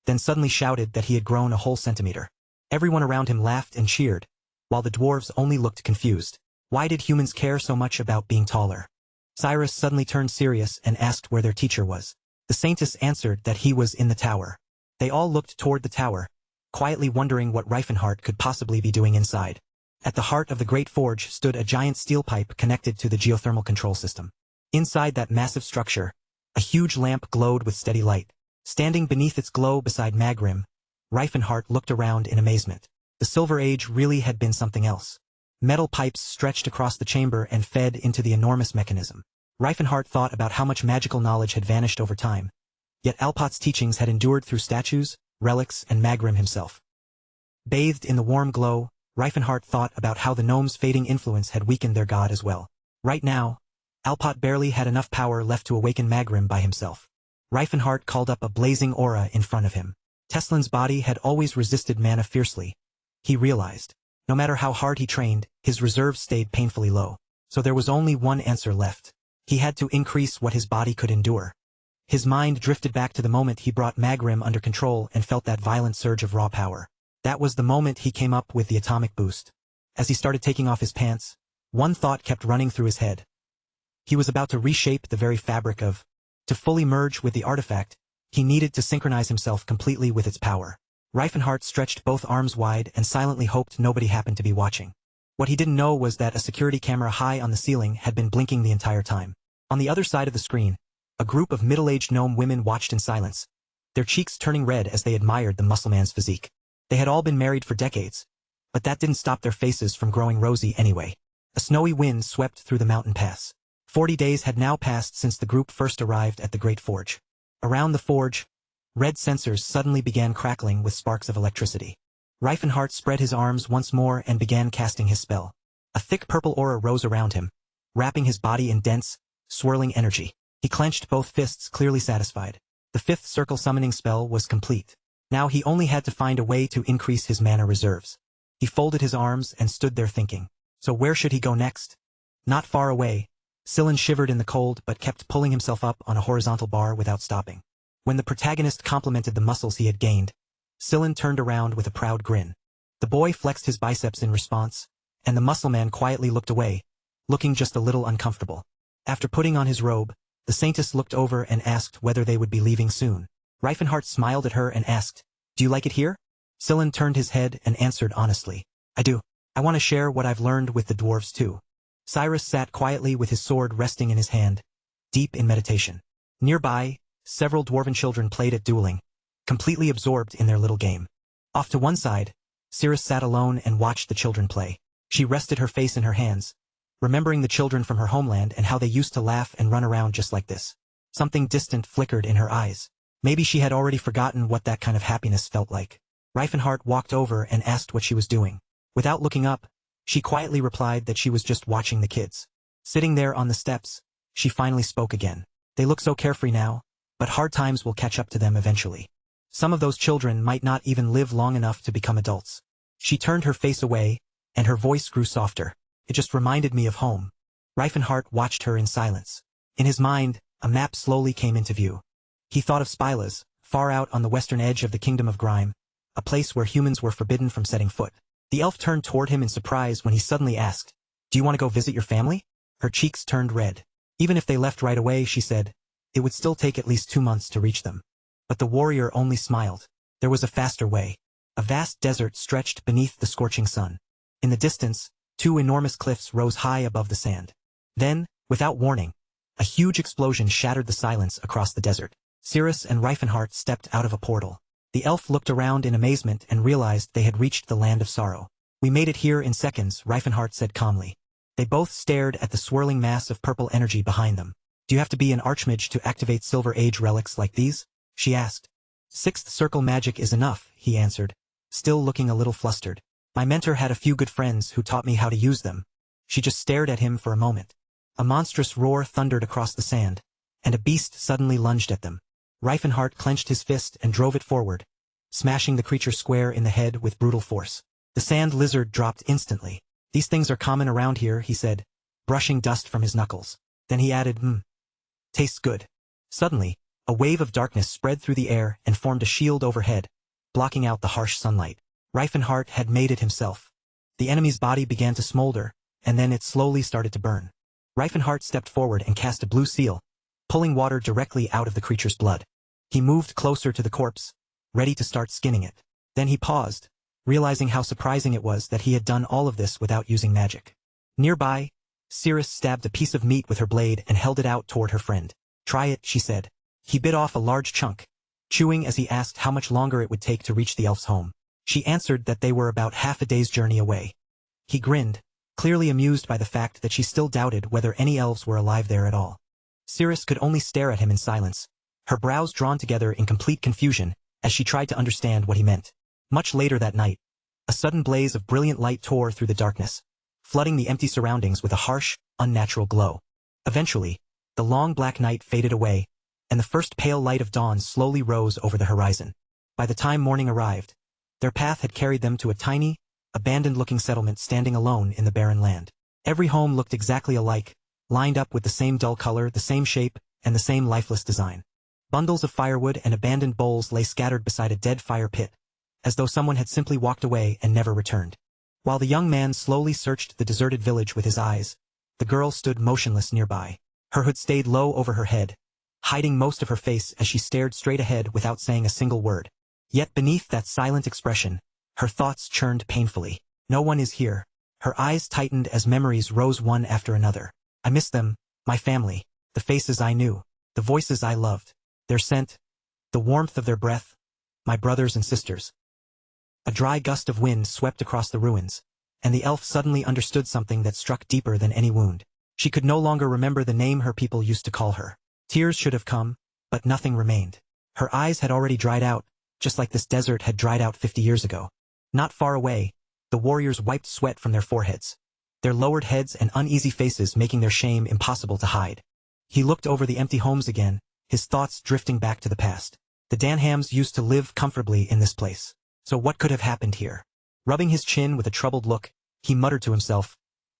then suddenly shouted that he had grown a whole centimeter. Everyone around him laughed and cheered, while the dwarves only looked confused. Why did humans care so much about being taller? Cyrus suddenly turned serious and asked where their teacher was. The saintess answered that he was in the tower. They all looked toward the tower, quietly wondering what Reifenhart could possibly be doing inside. At the heart of the great forge stood a giant steel pipe connected to the geothermal control system. Inside that massive structure, a huge lamp glowed with steady light. Standing beneath its glow beside Magrim, Reifenhart looked around in amazement. The Silver Age really had been something else. Metal pipes stretched across the chamber and fed into the enormous mechanism. Reifenhart thought about how much magical knowledge had vanished over time. Yet Alpat's teachings had endured through statues, relics, and Magrim himself. Bathed in the warm glow, Reifenhart thought about how the gnome's fading influence had weakened their god as well. Right now, Alpat barely had enough power left to awaken Magrim by himself. Reifenhart called up a blazing aura in front of him. Teslin's body had always resisted mana fiercely. He realized. No matter how hard he trained, his reserves stayed painfully low. So there was only one answer left. He had to increase what his body could endure. His mind drifted back to the moment he brought Magrim under control and felt that violent surge of raw power. That was the moment he came up with the atomic boost. As he started taking off his pants, one thought kept running through his head. He was about to reshape the very fabric of. To fully merge with the artifact, he needed to synchronize himself completely with its power. Reifenhart stretched both arms wide and silently hoped nobody happened to be watching. What he didn't know was that a security camera high on the ceiling had been blinking the entire time. On the other side of the screen, a group of middle-aged gnome women watched in silence, their cheeks turning red as they admired the muscleman's physique. They had all been married for decades, but that didn't stop their faces from growing rosy anyway. A snowy wind swept through the mountain pass. 40 days had now passed since the group first arrived at the Great Forge. Around the forge, red sensors suddenly began crackling with sparks of electricity. Reifenhart spread his arms once more and began casting his spell. A thick purple aura rose around him, wrapping his body in dense, swirling energy. He clenched both fists, clearly satisfied. The fifth circle summoning spell was complete. Now he only had to find a way to increase his mana reserves. He folded his arms and stood there thinking. So where should he go next? Not far away, Sillin shivered in the cold but kept pulling himself up on a horizontal bar without stopping. When the protagonist complimented the muscles he had gained, Sillin turned around with a proud grin. The boy flexed his biceps in response, and the muscle man quietly looked away, looking just a little uncomfortable. After putting on his robe, the saintess looked over and asked whether they would be leaving soon. Reifenhart smiled at her and asked, "Do you like it here?" Sillin turned his head and answered honestly, "I do. I want to share what I've learned with the dwarves too." Cyrus sat quietly with his sword resting in his hand, deep in meditation. Nearby, several dwarven children played at dueling, completely absorbed in their little game. Off to one side, Cirrus sat alone and watched the children play. She rested her face in her hands, remembering the children from her homeland and how they used to laugh and run around just like this. Something distant flickered in her eyes. Maybe she had already forgotten what that kind of happiness felt like. Reifenhart walked over and asked what she was doing. Without looking up, she quietly replied that she was just watching the kids. Sitting there on the steps, she finally spoke again. "They look so carefree now, but hard times will catch up to them eventually. Some of those children might not even live long enough to become adults." She turned her face away, and her voice grew softer. "It just reminded me of home." Reifenhart watched her in silence. In his mind, a map slowly came into view. He thought of Spylas, far out on the western edge of the Kingdom of Grime, a place where humans were forbidden from setting foot. The elf turned toward him in surprise when he suddenly asked, "Do you want to go visit your family?" Her cheeks turned red. Even if they left right away, she said, it would still take at least 2 months to reach them. But the warrior only smiled. There was a faster way. A vast desert stretched beneath the scorching sun. In the distance, 2 enormous cliffs rose high above the sand. Then, without warning, a huge explosion shattered the silence across the desert. Cirrus and Reifenhart stepped out of a portal. The elf looked around in amazement and realized they had reached the land of sorrow. "We made it here in seconds," Reifenhart said calmly. They both stared at the swirling mass of purple energy behind them. "Do you have to be an Archmage to activate Silver Age relics like these?" she asked. "Sixth circle magic is enough," he answered, still looking a little flustered. "My mentor had a few good friends who taught me how to use them." She just stared at him for a moment. A monstrous roar thundered across the sand, and a beast suddenly lunged at them. Reifenhart clenched his fist and drove it forward, smashing the creature square in the head with brutal force. The sand lizard dropped instantly. "These things are common around here," he said, brushing dust from his knuckles. Then he added, "Tastes good." Suddenly, a wave of darkness spread through the air and formed a shield overhead, blocking out the harsh sunlight. Reifenhart had made it himself. The enemy's body began to smolder, and then it slowly started to burn. Reifenhart stepped forward and cast a blue seal, pulling water directly out of the creature's blood. He moved closer to the corpse, ready to start skinning it. Then he paused, realizing how surprising it was that he had done all of this without using magic. Nearby, Cirrus stabbed a piece of meat with her blade and held it out toward her friend. "Try it," she said. He bit off a large chunk, chewing as he asked how much longer it would take to reach the elf's home. She answered that they were about half a day's journey away. He grinned, clearly amused by the fact that she still doubted whether any elves were alive there at all. Cirrus could only stare at him in silence, her brows drawn together in complete confusion as she tried to understand what he meant. Much later that night, a sudden blaze of brilliant light tore through the darkness, flooding the empty surroundings with a harsh, unnatural glow. Eventually, the long black night faded away, and the first pale light of dawn slowly rose over the horizon. By the time morning arrived, their path had carried them to a tiny, abandoned-looking settlement standing alone in the barren land. Every home looked exactly alike, lined up with the same dull color, the same shape, and the same lifeless design. Bundles of firewood and abandoned bowls lay scattered beside a dead fire pit, as though someone had simply walked away and never returned. While the young man slowly searched the deserted village with his eyes, the girl stood motionless nearby. Her hood stayed low over her head, hiding most of her face as she stared straight ahead without saying a single word. Yet beneath that silent expression, her thoughts churned painfully. No one is here. Her eyes tightened as memories rose one after another. I miss them, my family, the faces I knew, the voices I loved, their scent, the warmth of their breath, my brothers and sisters. A dry gust of wind swept across the ruins, and the elf suddenly understood something that struck deeper than any wound. She could no longer remember the name her people used to call her. Tears should have come, but nothing remained. Her eyes had already dried out, just like this desert had dried out 50 years ago. Not far away, the warriors wiped sweat from their foreheads, their lowered heads and uneasy faces making their shame impossible to hide. He looked over the empty homes again, his thoughts drifting back to the past. The Danhams used to live comfortably in this place. So what could have happened here? Rubbing his chin with a troubled look, he muttered to himself,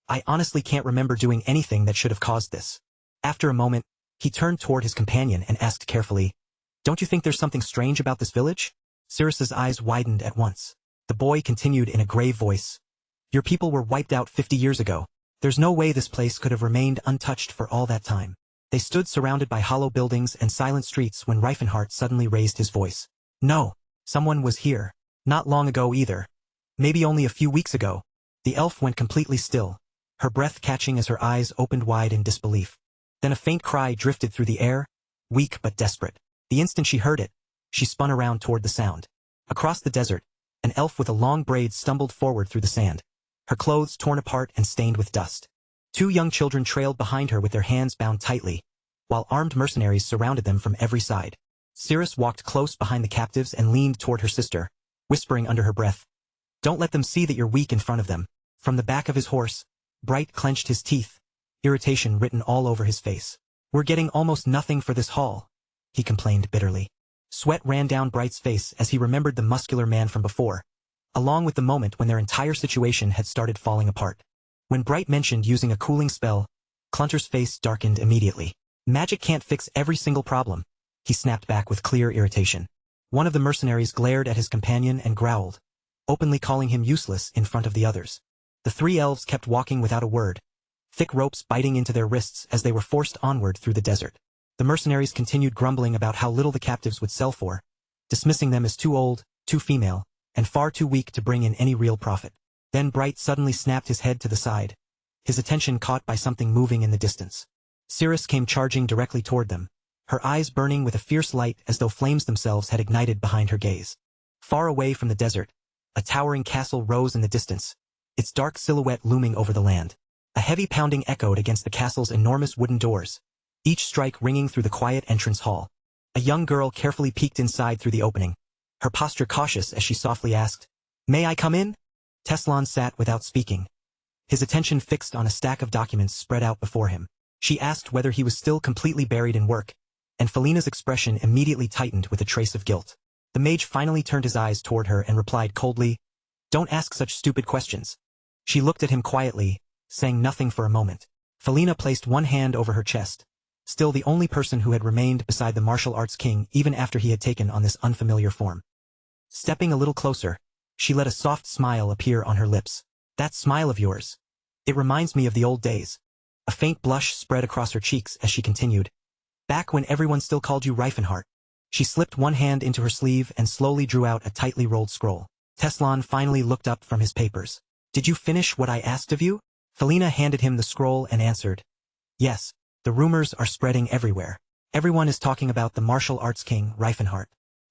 I honestly can't remember doing anything that should have caused this. After a moment, he turned toward his companion and asked carefully, Don't you think there's something strange about this village? Sirius's eyes widened at once. The boy continued in a grave voice. Your people were wiped out 50 years ago. There's no way this place could have remained untouched for all that time. They stood surrounded by hollow buildings and silent streets when Reifenhart suddenly raised his voice. No, someone was here. Not long ago either. Maybe only a few weeks ago. The elf went completely still, her breath catching as her eyes opened wide in disbelief. Then a faint cry drifted through the air, weak but desperate. The instant she heard it, she spun around toward the sound. Across the desert, an elf with a long braid stumbled forward through the sand, her clothes torn apart and stained with dust. Two young children trailed behind her with their hands bound tightly, while armed mercenaries surrounded them from every side. Sirius walked close behind the captives and leaned toward her sister, whispering under her breath, Don't let them see that you're weak in front of them. From the back of his horse, Bright clenched his teeth, irritation written all over his face. We're getting almost nothing for this haul, he complained bitterly. Sweat ran down Bright's face as he remembered the muscular man from before, along with the moment when their entire situation had started falling apart. When Bright mentioned using a cooling spell, Clunter's face darkened immediately. Magic can't fix every single problem, he snapped back with clear irritation. One of the mercenaries glared at his companion and growled, openly calling him useless in front of the others. The three elves kept walking without a word, thick ropes biting into their wrists as they were forced onward through the desert. The mercenaries continued grumbling about how little the captives would sell for, dismissing them as too old, too female, and far too weak to bring in any real profit. Then Bright suddenly snapped his head to the side, his attention caught by something moving in the distance. Sirius came charging directly toward them, her eyes burning with a fierce light as though flames themselves had ignited behind her gaze. Far away from the desert, a towering castle rose in the distance, its dark silhouette looming over the land. A heavy pounding echoed against the castle's enormous wooden doors, each strike ringing through the quiet entrance hall. A young girl carefully peeked inside through the opening, her posture cautious as she softly asked, May I come in? Teslan sat without speaking, his attention fixed on a stack of documents spread out before him. She asked whether he was still completely buried in work, and Felina's expression immediately tightened with a trace of guilt. The mage finally turned his eyes toward her and replied coldly, Don't ask such stupid questions. She looked at him quietly, saying nothing for a moment. Felina placed one hand over her chest, still the only person who had remained beside the martial arts king even after he had taken on this unfamiliar form. Stepping a little closer, she let a soft smile appear on her lips. That smile of yours. It reminds me of the old days. A faint blush spread across her cheeks as she continued. Back when everyone still called you Reifenhart. She slipped one hand into her sleeve and slowly drew out a tightly rolled scroll. Teslan finally looked up from his papers. Did you finish what I asked of you? Felina handed him the scroll and answered, Yes, the rumors are spreading everywhere. Everyone is talking about the martial arts king, Reifenhart.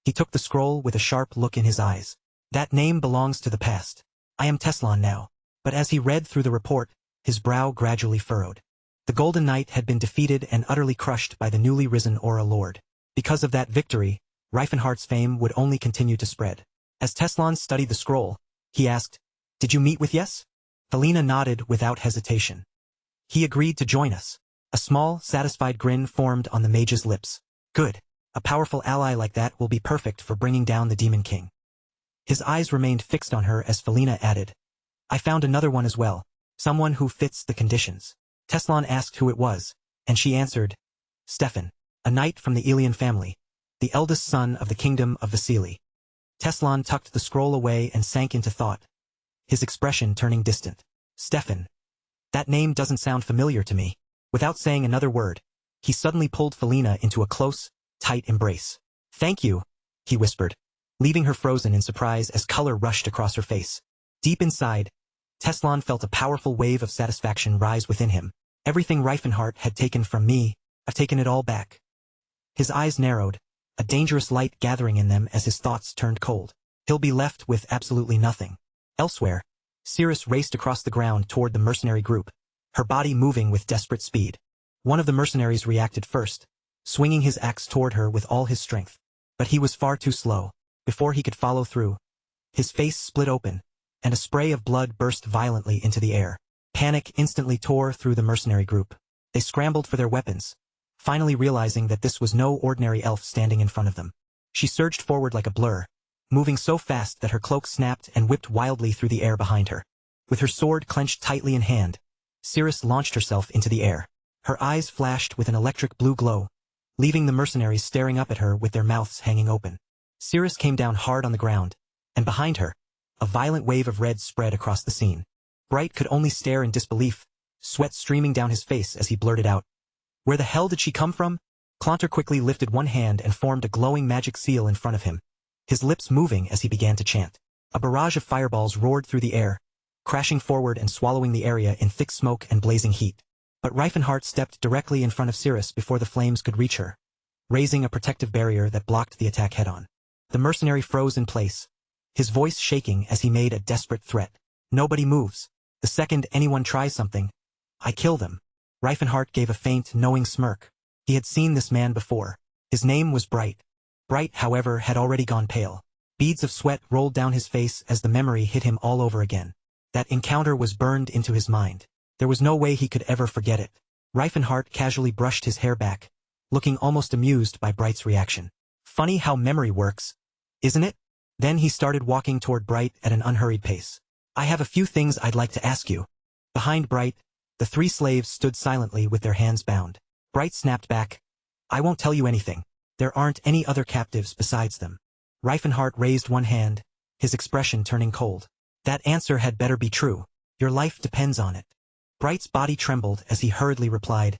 He took the scroll with a sharp look in his eyes. That name belongs to the past. I am Teslan now. But as he read through the report, his brow gradually furrowed. The Golden Knight had been defeated and utterly crushed by the newly risen Aura Lord. Because of that victory, Reifenhart's fame would only continue to spread. As Teslan studied the scroll, he asked, Did you meet with Yes? Felina nodded without hesitation. He agreed to join us. A small, satisfied grin formed on the mage's lips. Good. A powerful ally like that will be perfect for bringing down the Demon King. His eyes remained fixed on her as Felina added, I found another one as well. Someone who fits the conditions. Teslan asked who it was, and she answered, Stefan, a knight from the Elian family, the eldest son of the kingdom of Vasily. Teslan tucked the scroll away and sank into thought, his expression turning distant. Stefan. That name doesn't sound familiar to me. Without saying another word, he suddenly pulled Felina into a close, tight embrace. Thank you, he whispered, leaving her frozen in surprise as color rushed across her face. Deep inside, Teslan felt a powerful wave of satisfaction rise within him. Everything Reifenhart had taken from me, I've taken it all back. His eyes narrowed, a dangerous light gathering in them as his thoughts turned cold. He'll be left with absolutely nothing. Elsewhere, Cirrus raced across the ground toward the mercenary group, her body moving with desperate speed. One of the mercenaries reacted first, swinging his axe toward her with all his strength. But he was far too slow. Before he could follow through, his face split open, and a spray of blood burst violently into the air. Panic instantly tore through the mercenary group. They scrambled for their weapons, finally realizing that this was no ordinary elf standing in front of them. She surged forward like a blur, moving so fast that her cloak snapped and whipped wildly through the air behind her. With her sword clenched tightly in hand, Cirrus launched herself into the air. Her eyes flashed with an electric blue glow, leaving the mercenaries staring up at her with their mouths hanging open. Cirrus came down hard on the ground, and behind her, a violent wave of red spread across the scene. Bright could only stare in disbelief, sweat streaming down his face as he blurted out, Where the hell did she come from? Clontar quickly lifted one hand and formed a glowing magic seal in front of him, his lips moving as he began to chant. A barrage of fireballs roared through the air, crashing forward and swallowing the area in thick smoke and blazing heat. But Reifenhart stepped directly in front of Cirrus before the flames could reach her, raising a protective barrier that blocked the attack head-on. The mercenary froze in place, his voice shaking as he made a desperate threat. Nobody moves. The second anyone tries something, I kill them. Reifenhart gave a faint, knowing smirk. He had seen this man before. His name was Bright. Bright, however, had already gone pale. Beads of sweat rolled down his face as the memory hit him all over again. That encounter was burned into his mind. There was no way he could ever forget it. Reifenhart casually brushed his hair back, looking almost amused by Bright's reaction. Funny how memory works, isn't it? Then he started walking toward Bright at an unhurried pace. I have a few things I'd like to ask you. Behind Bright, the three slaves stood silently with their hands bound. Bright snapped back. I won't tell you anything. There aren't any other captives besides them. Reifenhart raised one hand, his expression turning cold. That answer had better be true. Your life depends on it. Bright's body trembled as he hurriedly replied.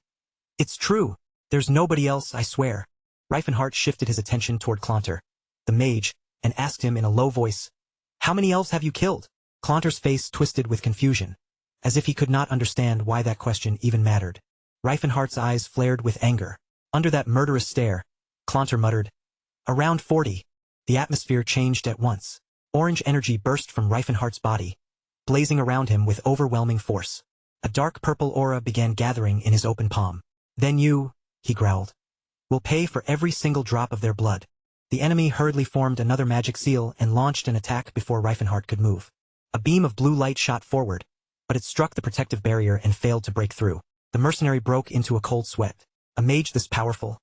It's true. There's nobody else, I swear. Reifenhart shifted his attention toward Clontar, the mage, and asked him in a low voice, How many elves have you killed? Clontar's face twisted with confusion, as if he could not understand why that question even mattered. Reifenhart's eyes flared with anger. Under that murderous stare, Clontar muttered, Around 40. The atmosphere changed at once. Orange energy burst from Reifenhart's body, blazing around him with overwhelming force. A dark purple aura began gathering in his open palm. Then you, he growled, will pay for every single drop of their blood. The enemy hurriedly formed another magic seal and launched an attack before Reifenhart could move. A beam of blue light shot forward, but it struck the protective barrier and failed to break through. The mercenary broke into a cold sweat. A mage this powerful?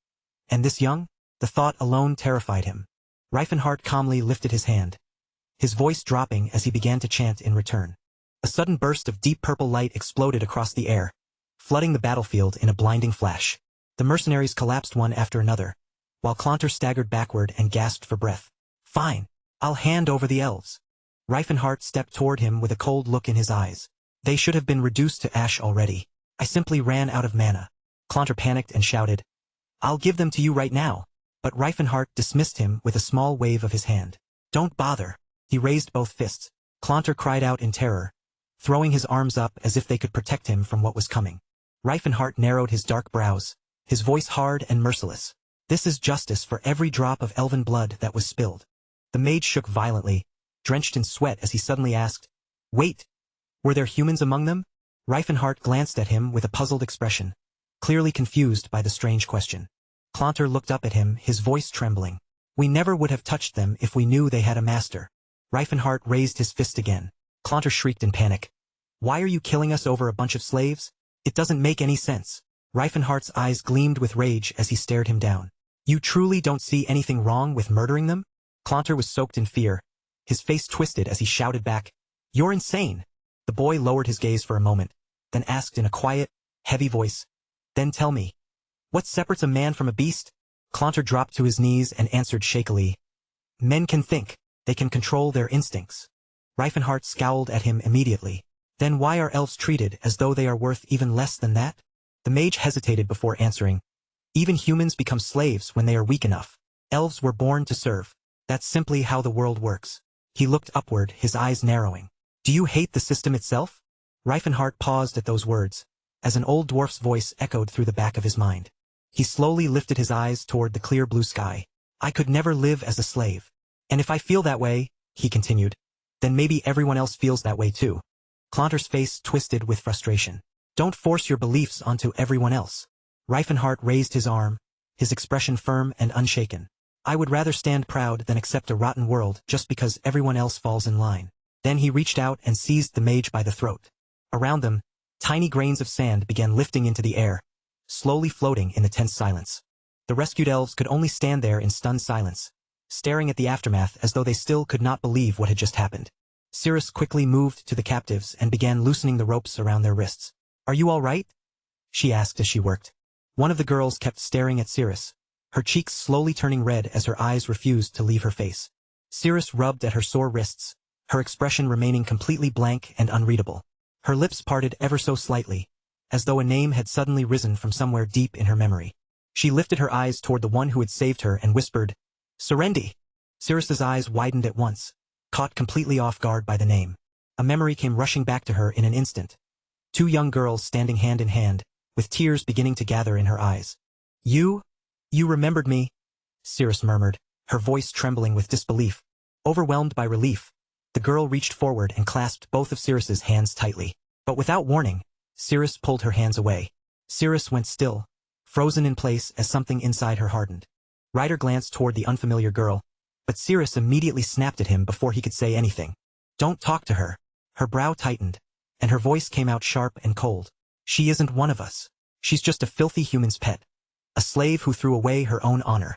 And this young? The thought alone terrified him. Reifenhart calmly lifted his hand, his voice dropping as he began to chant in return. A sudden burst of deep purple light exploded across the air, flooding the battlefield in a blinding flash. The mercenaries collapsed one after another, while Clontar staggered backward and gasped for breath. Fine. I'll hand over the elves. Reifenhart stepped toward him with a cold look in his eyes. They should have been reduced to ash already. I simply ran out of mana. Clontar panicked and shouted, I'll give them to you right now. But Reifenhart dismissed him with a small wave of his hand. Don't bother. He raised both fists. Clontar cried out in terror, throwing his arms up as if they could protect him from what was coming. Reifenhart narrowed his dark brows, his voice hard and merciless. This is justice for every drop of elven blood that was spilled. The mage shook violently, drenched in sweat as he suddenly asked, Wait, were there humans among them? Reifenhart glanced at him with a puzzled expression, clearly confused by the strange question. Clontar looked up at him, his voice trembling. We never would have touched them if we knew they had a master. Reifenhart raised his fist again. Clontar shrieked in panic. Why are you killing us over a bunch of slaves? It doesn't make any sense. Reifenhart's eyes gleamed with rage as he stared him down. You truly don't see anything wrong with murdering them? Clontar was soaked in fear, his face twisted as he shouted back, You're insane. The boy lowered his gaze for a moment, then asked in a quiet, heavy voice, "Then tell me, what separates a man from a beast?" Clontar dropped to his knees and answered shakily, "Men can think, they can control their instincts." Reifenhart scowled at him immediately. "Then why are elves treated as though they are worth even less than that?" The mage hesitated before answering. "Even humans become slaves when they are weak enough. Elves were born to serve. That's simply how the world works." He looked upward, his eyes narrowing. "Do you hate the system itself?" Reifenhart paused at those words, as an old dwarf's voice echoed through the back of his mind. He slowly lifted his eyes toward the clear blue sky. "I could never live as a slave. And if I feel that way," he continued, "then maybe everyone else feels that way too." Clontar's face twisted with frustration. "Don't force your beliefs onto everyone else." Reifenhart raised his arm, his expression firm and unshaken. "I would rather stand proud than accept a rotten world just because everyone else falls in line." Then he reached out and seized the mage by the throat. Around them, tiny grains of sand began lifting into the air, slowly floating in the tense silence. The rescued elves could only stand there in stunned silence, staring at the aftermath as though they still could not believe what had just happened. Cirrus quickly moved to the captives and began loosening the ropes around their wrists. "Are you all right?" she asked as she worked. One of the girls kept staring at Cirrus, her cheeks slowly turning red as her eyes refused to leave her face. Cirrus rubbed at her sore wrists, her expression remaining completely blank and unreadable. Her lips parted ever so slightly, as though a name had suddenly risen from somewhere deep in her memory. She lifted her eyes toward the one who had saved her and whispered, "Serendi!" Cirrus's eyes widened at once, caught completely off guard by the name. A memory came rushing back to her in an instant. Two young girls standing hand in hand, with tears beginning to gather in her eyes. You remembered me," Cirrus murmured, her voice trembling with disbelief. Overwhelmed by relief, the girl reached forward and clasped both of Cirrus's hands tightly. But without warning, Cirrus pulled her hands away. Cirrus went still, frozen in place as something inside her hardened. Ryder glanced toward the unfamiliar girl, but Cirrus immediately snapped at him before he could say anything. "Don't talk to her." Her brow tightened, and her voice came out sharp and cold. "She isn't one of us. She's just a filthy human's pet. A slave who threw away her own honor."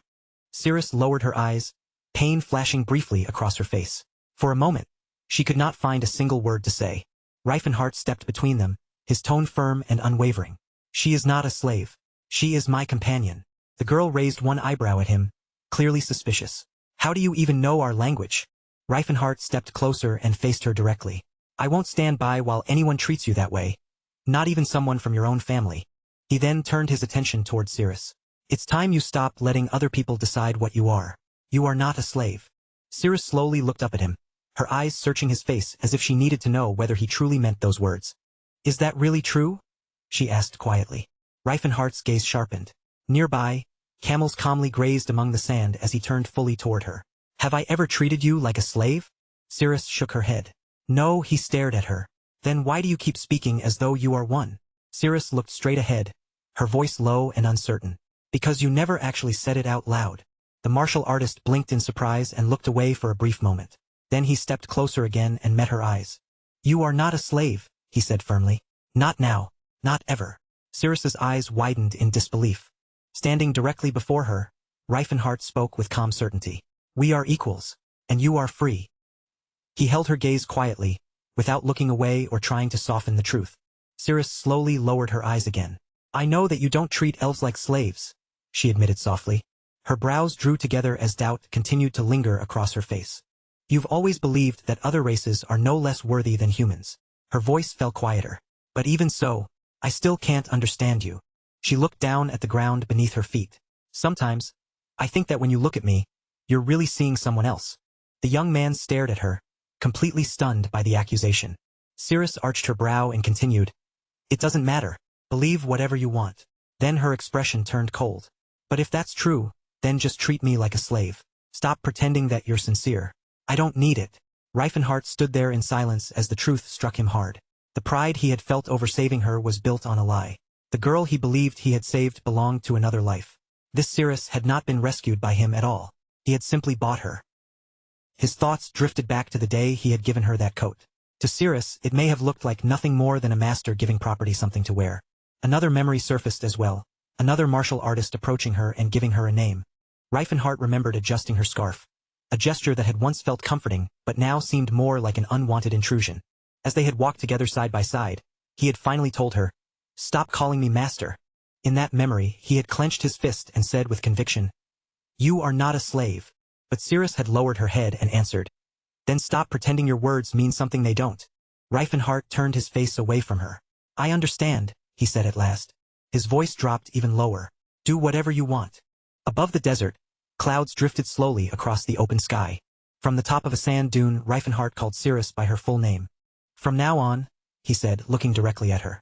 Cirrus lowered her eyes, pain flashing briefly across her face. For a moment, she could not find a single word to say. Reifenhart stepped between them, his tone firm and unwavering. "She is not a slave. She is my companion." The girl raised one eyebrow at him, clearly suspicious. "How do you even know our language?" Reifenhart stepped closer and faced her directly. "I won't stand by while anyone treats you that way. Not even someone from your own family." He then turned his attention toward Cirrus. "It's time you stopped letting other people decide what you are. You are not a slave." Cirrus slowly looked up at him, her eyes searching his face as if she needed to know whether he truly meant those words. "Is that really true?" she asked quietly. Reifenhart's gaze sharpened. Nearby, camels calmly grazed among the sand as he turned fully toward her. "Have I ever treated you like a slave?" Cirrus shook her head. "No," he stared at her. "Then why do you keep speaking as though you are one?" Cirrus looked straight ahead, her voice low and uncertain. "Because you never actually said it out loud." The martial artist blinked in surprise and looked away for a brief moment. Then he stepped closer again and met her eyes. "You are not a slave," he said firmly. "Not now. Not ever." Cirrus's eyes widened in disbelief. Standing directly before her, Reifenhart spoke with calm certainty. "We are equals, and you are free." He held her gaze quietly, without looking away or trying to soften the truth. Cirrus slowly lowered her eyes again. "I know that you don't treat elves like slaves," she admitted softly. Her brows drew together as doubt continued to linger across her face. "You've always believed that other races are no less worthy than humans." Her voice fell quieter. "But even so, I still can't understand you." She looked down at the ground beneath her feet. "Sometimes, I think that when you look at me, you're really seeing someone else." The young man stared at her, completely stunned by the accusation. Cirrus arched her brow and continued, "It doesn't matter. Believe whatever you want." Then her expression turned cold. "But if that's true, then just treat me like a slave. Stop pretending that you're sincere. I don't need it." Reifenhart stood there in silence as the truth struck him hard. The pride he had felt over saving her was built on a lie. The girl he believed he had saved belonged to another life. This Cirrus had not been rescued by him at all. He had simply bought her. His thoughts drifted back to the day he had given her that coat. To Cirrus, it may have looked like nothing more than a master giving property something to wear. Another memory surfaced as well, another martial artist approaching her and giving her a name. Reifenhart remembered adjusting her scarf, a gesture that had once felt comforting but now seemed more like an unwanted intrusion. As they had walked together side by side, he had finally told her, "Stop calling me master." In that memory, he had clenched his fist and said with conviction, "You are not a slave." But Cirrus had lowered her head and answered, "Then stop pretending your words mean something they don't." Reifenhart turned his face away from her. "I understand," he said at last. His voice dropped even lower. "Do whatever you want." Above the desert, clouds drifted slowly across the open sky. From the top of a sand dune, Reifenhart called Cirrus by her full name. "From now on," he said, looking directly at her,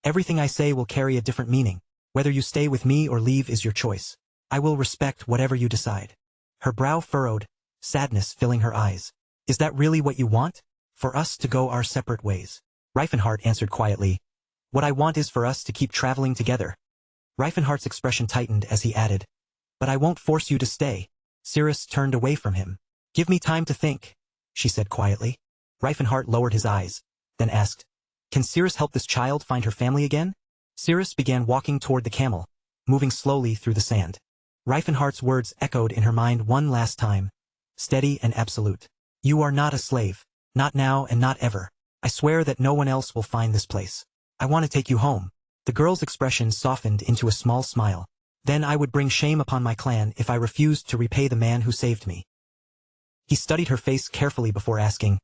"everything I say will carry a different meaning. Whether you stay with me or leave is your choice. I will respect whatever you decide." Her brow furrowed, sadness filling her eyes. "Is that really what you want? For us to go our separate ways?" Reifenhart answered quietly, "What I want is for us to keep traveling together." Reifenhart's expression tightened as he added, "But I won't force you to stay." Cirrus turned away from him. "Give me time to think," she said quietly. Reifenhart lowered his eyes, then asked, "Can Cirrus help this child find her family again?" Cirrus began walking toward the camel, moving slowly through the sand. Reifenhart's words echoed in her mind one last time, steady and absolute. "You are not a slave. Not now and not ever. I swear that no one else will find this place. I want to take you home." The girl's expression softened into a small smile. "Then I would bring shame upon my clan if I refused to repay the man who saved me." He studied her face carefully before asking,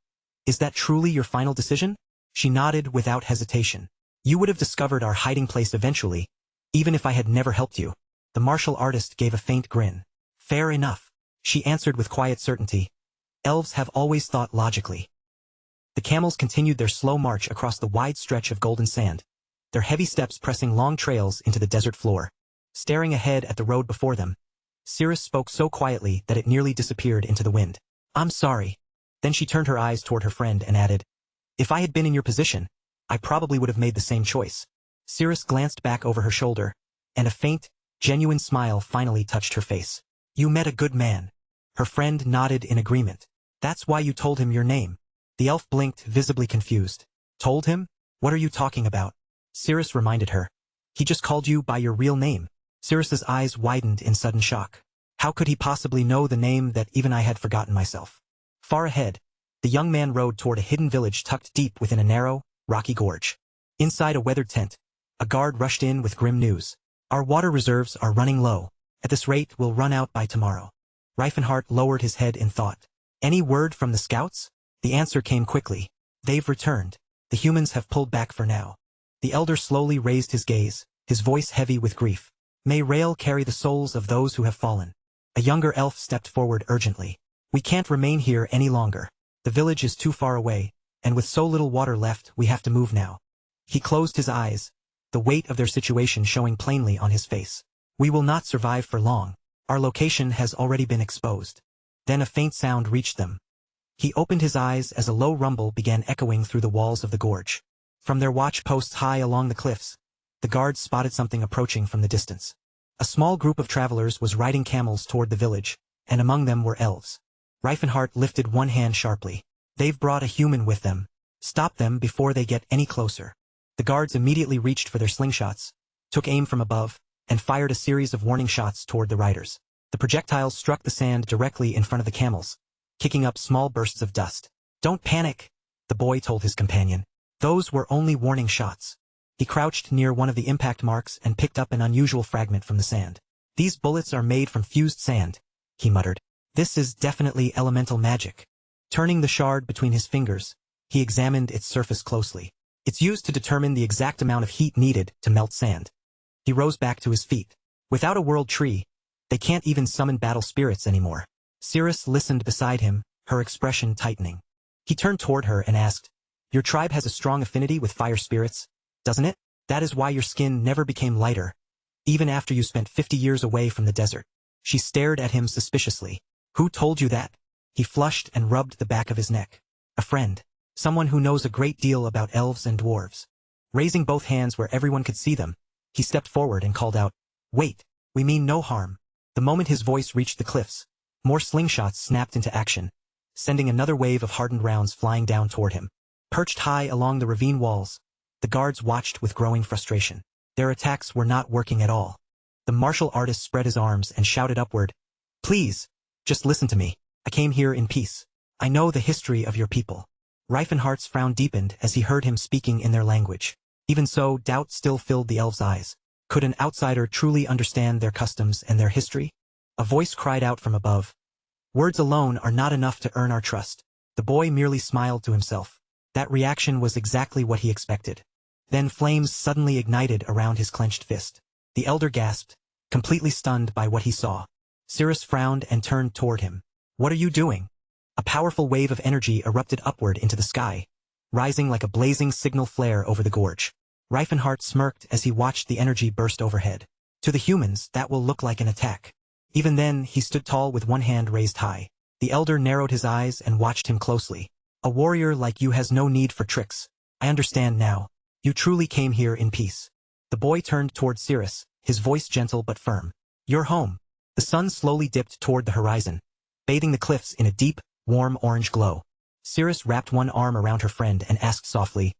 "Is that truly your final decision?" She nodded without hesitation. "You would have discovered our hiding place eventually, even if I had never helped you." The martial artist gave a faint grin. "Fair enough," she answered with quiet certainty. "Elves have always thought logically." The camels continued their slow march across the wide stretch of golden sand, their heavy steps pressing long trails into the desert floor. Staring ahead at the road before them, Cirrus spoke so quietly that it nearly disappeared into the wind. "I'm sorry." Then she turned her eyes toward her friend and added, "If I had been in your position, I probably would have made the same choice." Cirrus glanced back over her shoulder, and a faint, genuine smile finally touched her face. "You met a good man." Her friend nodded in agreement. "That's why you told him your name." The elf blinked, visibly confused. "Told him? What are you talking about?" Cirrus reminded her. "He just called you by your real name." Cirrus's eyes widened in sudden shock. How could he possibly know the name that even I had forgotten myself? Far ahead, the young man rode toward a hidden village tucked deep within a narrow, rocky gorge. Inside a weathered tent, a guard rushed in with grim news. "Our water reserves are running low. At this rate, we'll run out by tomorrow." Reifenhart lowered his head in thought. "Any word from the scouts?" The answer came quickly. "They've returned. The humans have pulled back for now." The elder slowly raised his gaze, his voice heavy with grief. "May Rael carry the souls of those who have fallen." A younger elf stepped forward urgently. "We can't remain here any longer. The village is too far away, and with so little water left, we have to move now." He closed his eyes, the weight of their situation showing plainly on his face. "We will not survive for long. Our location has already been exposed." Then a faint sound reached them. He opened his eyes as a low rumble began echoing through the walls of the gorge. From their watch posts high along the cliffs, the guards spotted something approaching from the distance. A small group of travelers was riding camels toward the village, and among them were elves. Reifenhart lifted one hand sharply. "They've brought a human with them. Stop them before they get any closer." The guards immediately reached for their slingshots, took aim from above, and fired a series of warning shots toward the riders. The projectiles struck the sand directly in front of the camels, kicking up small bursts of dust. "Don't panic," the boy told his companion. "Those were only warning shots." He crouched near one of the impact marks and picked up an unusual fragment from the sand. "These bullets are made from fused sand," he muttered. "This is definitely elemental magic." Turning the shard between his fingers, he examined its surface closely. "It's used to determine the exact amount of heat needed to melt sand." He rose back to his feet. "Without a world tree, they can't even summon battle spirits anymore." Cirrus listened beside him, her expression tightening. He turned toward her and asked, "Your tribe has a strong affinity with fire spirits, doesn't it? That is why your skin never became lighter, even after you spent 50 years away from the desert." She stared at him suspiciously. "Who told you that?" He flushed and rubbed the back of his neck. "A friend. Someone who knows a great deal about elves and dwarves." Raising both hands where everyone could see them, he stepped forward and called out, "Wait, we mean no harm." The moment his voice reached the cliffs, more slingshots snapped into action, sending another wave of hardened rounds flying down toward him. Perched high along the ravine walls, the guards watched with growing frustration. Their attacks were not working at all. The martial artist spread his arms and shouted upward, "Please, just listen to me. I came here in peace. I know the history of your people. Reifenhardt's frown deepened as he heard him speaking in their language. Even so, doubt still filled the elf's eyes. Could an outsider truly understand their customs and their history? A voice cried out from above. Words alone are not enough to earn our trust. The boy merely smiled to himself. That reaction was exactly what he expected. Then flames suddenly ignited around his clenched fist. The elder gasped, completely stunned by what he saw. Cirrus frowned and turned toward him. What are you doing? A powerful wave of energy erupted upward into the sky, rising like a blazing signal flare over the gorge. Reifenhardt smirked as he watched the energy burst overhead. To the humans, that will look like an attack. Even then, he stood tall with one hand raised high. The elder narrowed his eyes and watched him closely. A warrior like you has no need for tricks. I understand now. You truly came here in peace. The boy turned toward Cirrus, his voice gentle but firm. You're home. The sun slowly dipped toward the horizon, bathing the cliffs in a deep, warm orange glow. Cirrus wrapped one arm around her friend and asked softly,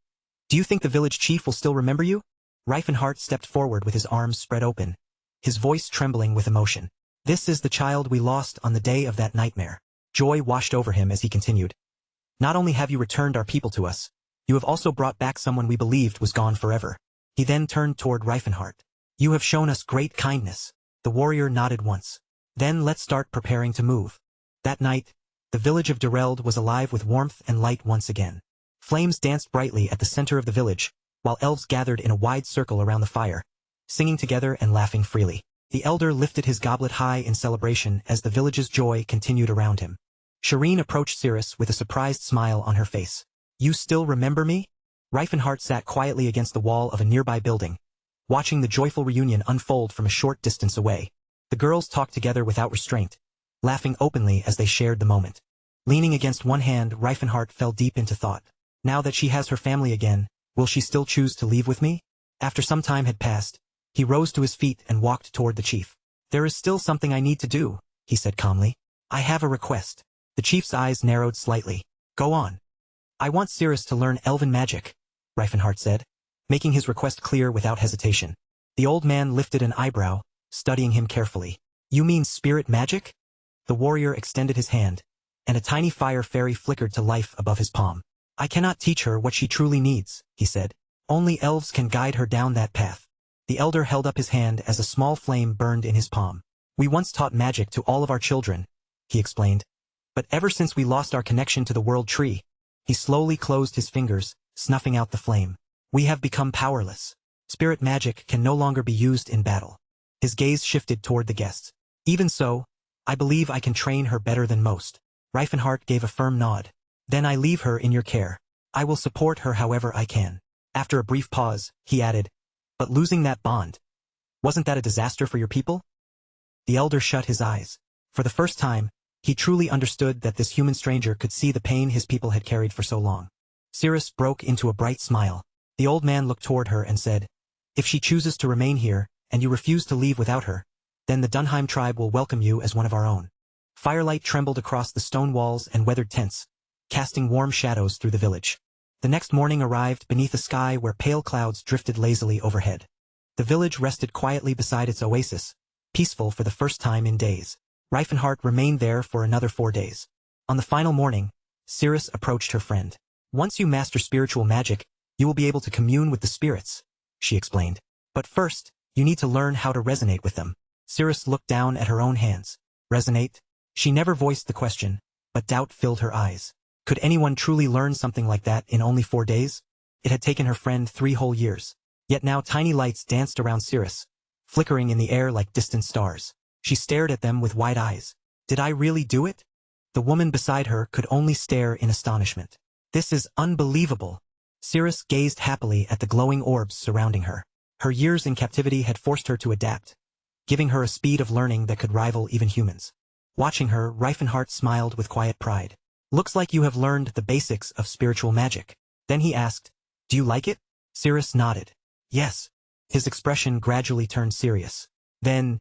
Do you think the village chief will still remember you? Reifenhardt stepped forward with his arms spread open, his voice trembling with emotion. This is the child we lost on the day of that nightmare. Joy washed over him as he continued. Not only have you returned our people to us, you have also brought back someone we believed was gone forever. He then turned toward Reifenhardt. You have shown us great kindness. The warrior nodded once. Then let's start preparing to move. That night, the village of Dereld was alive with warmth and light once again. Flames danced brightly at the center of the village, while elves gathered in a wide circle around the fire, singing together and laughing freely. The elder lifted his goblet high in celebration as the village's joy continued around him. Shireen approached Cirrus with a surprised smile on her face. You still remember me? Reifenhardt sat quietly against the wall of a nearby building, watching the joyful reunion unfold from a short distance away. The girls talked together without restraint, laughing openly as they shared the moment. Leaning against one hand, Reifenhardt fell deep into thought. Now that she has her family again, will she still choose to leave with me? After some time had passed, he rose to his feet and walked toward the chief. There is still something I need to do, he said calmly. I have a request. The chief's eyes narrowed slightly. Go on. I want Cirrus to learn elven magic, Reifenhardt said, making his request clear without hesitation. The old man lifted an eyebrow, studying him carefully. You mean spirit magic? The warrior extended his hand, and a tiny fire fairy flickered to life above his palm. I cannot teach her what she truly needs, he said. Only elves can guide her down that path. The elder held up his hand as a small flame burned in his palm. We once taught magic to all of our children, he explained. But ever since we lost our connection to the world tree, he slowly closed his fingers, snuffing out the flame. We have become powerless. Spirit magic can no longer be used in battle. His gaze shifted toward the guests. Even so, I believe I can train her better than most. Reifenhardt gave a firm nod. Then I leave her in your care. I will support her however I can. After a brief pause, he added, But losing that bond, wasn't that a disaster for your people? The elder shut his eyes. For the first time, he truly understood that this human stranger could see the pain his people had carried for so long. Cirrus broke into a bright smile. The old man looked toward her and said, If she chooses to remain here, and you refuse to leave without her, then the Dunheim tribe will welcome you as one of our own. Firelight trembled across the stone walls and weathered tents, casting warm shadows through the village. The next morning arrived beneath a sky where pale clouds drifted lazily overhead. The village rested quietly beside its oasis, peaceful for the first time in days. Reifenhardt remained there for another 4 days. On the final morning, Cirrus approached her friend. Once you master spiritual magic, you will be able to commune with the spirits, she explained. But first, you need to learn how to resonate with them. Cirrus looked down at her own hands. Resonate? She never voiced the question, but doubt filled her eyes. Could anyone truly learn something like that in only 4 days? It had taken her friend 3 whole years. Yet now tiny lights danced around Cirrus, flickering in the air like distant stars. She stared at them with wide eyes. Did I really do it? The woman beside her could only stare in astonishment. This is unbelievable. Cirrus gazed happily at the glowing orbs surrounding her. Her years in captivity had forced her to adapt, giving her a speed of learning that could rival even humans. Watching her, Reifenhardt smiled with quiet pride. Looks like you have learned the basics of spiritual magic. Then he asked, Do you like it? Cirrus nodded. Yes. His expression gradually turned serious. Then,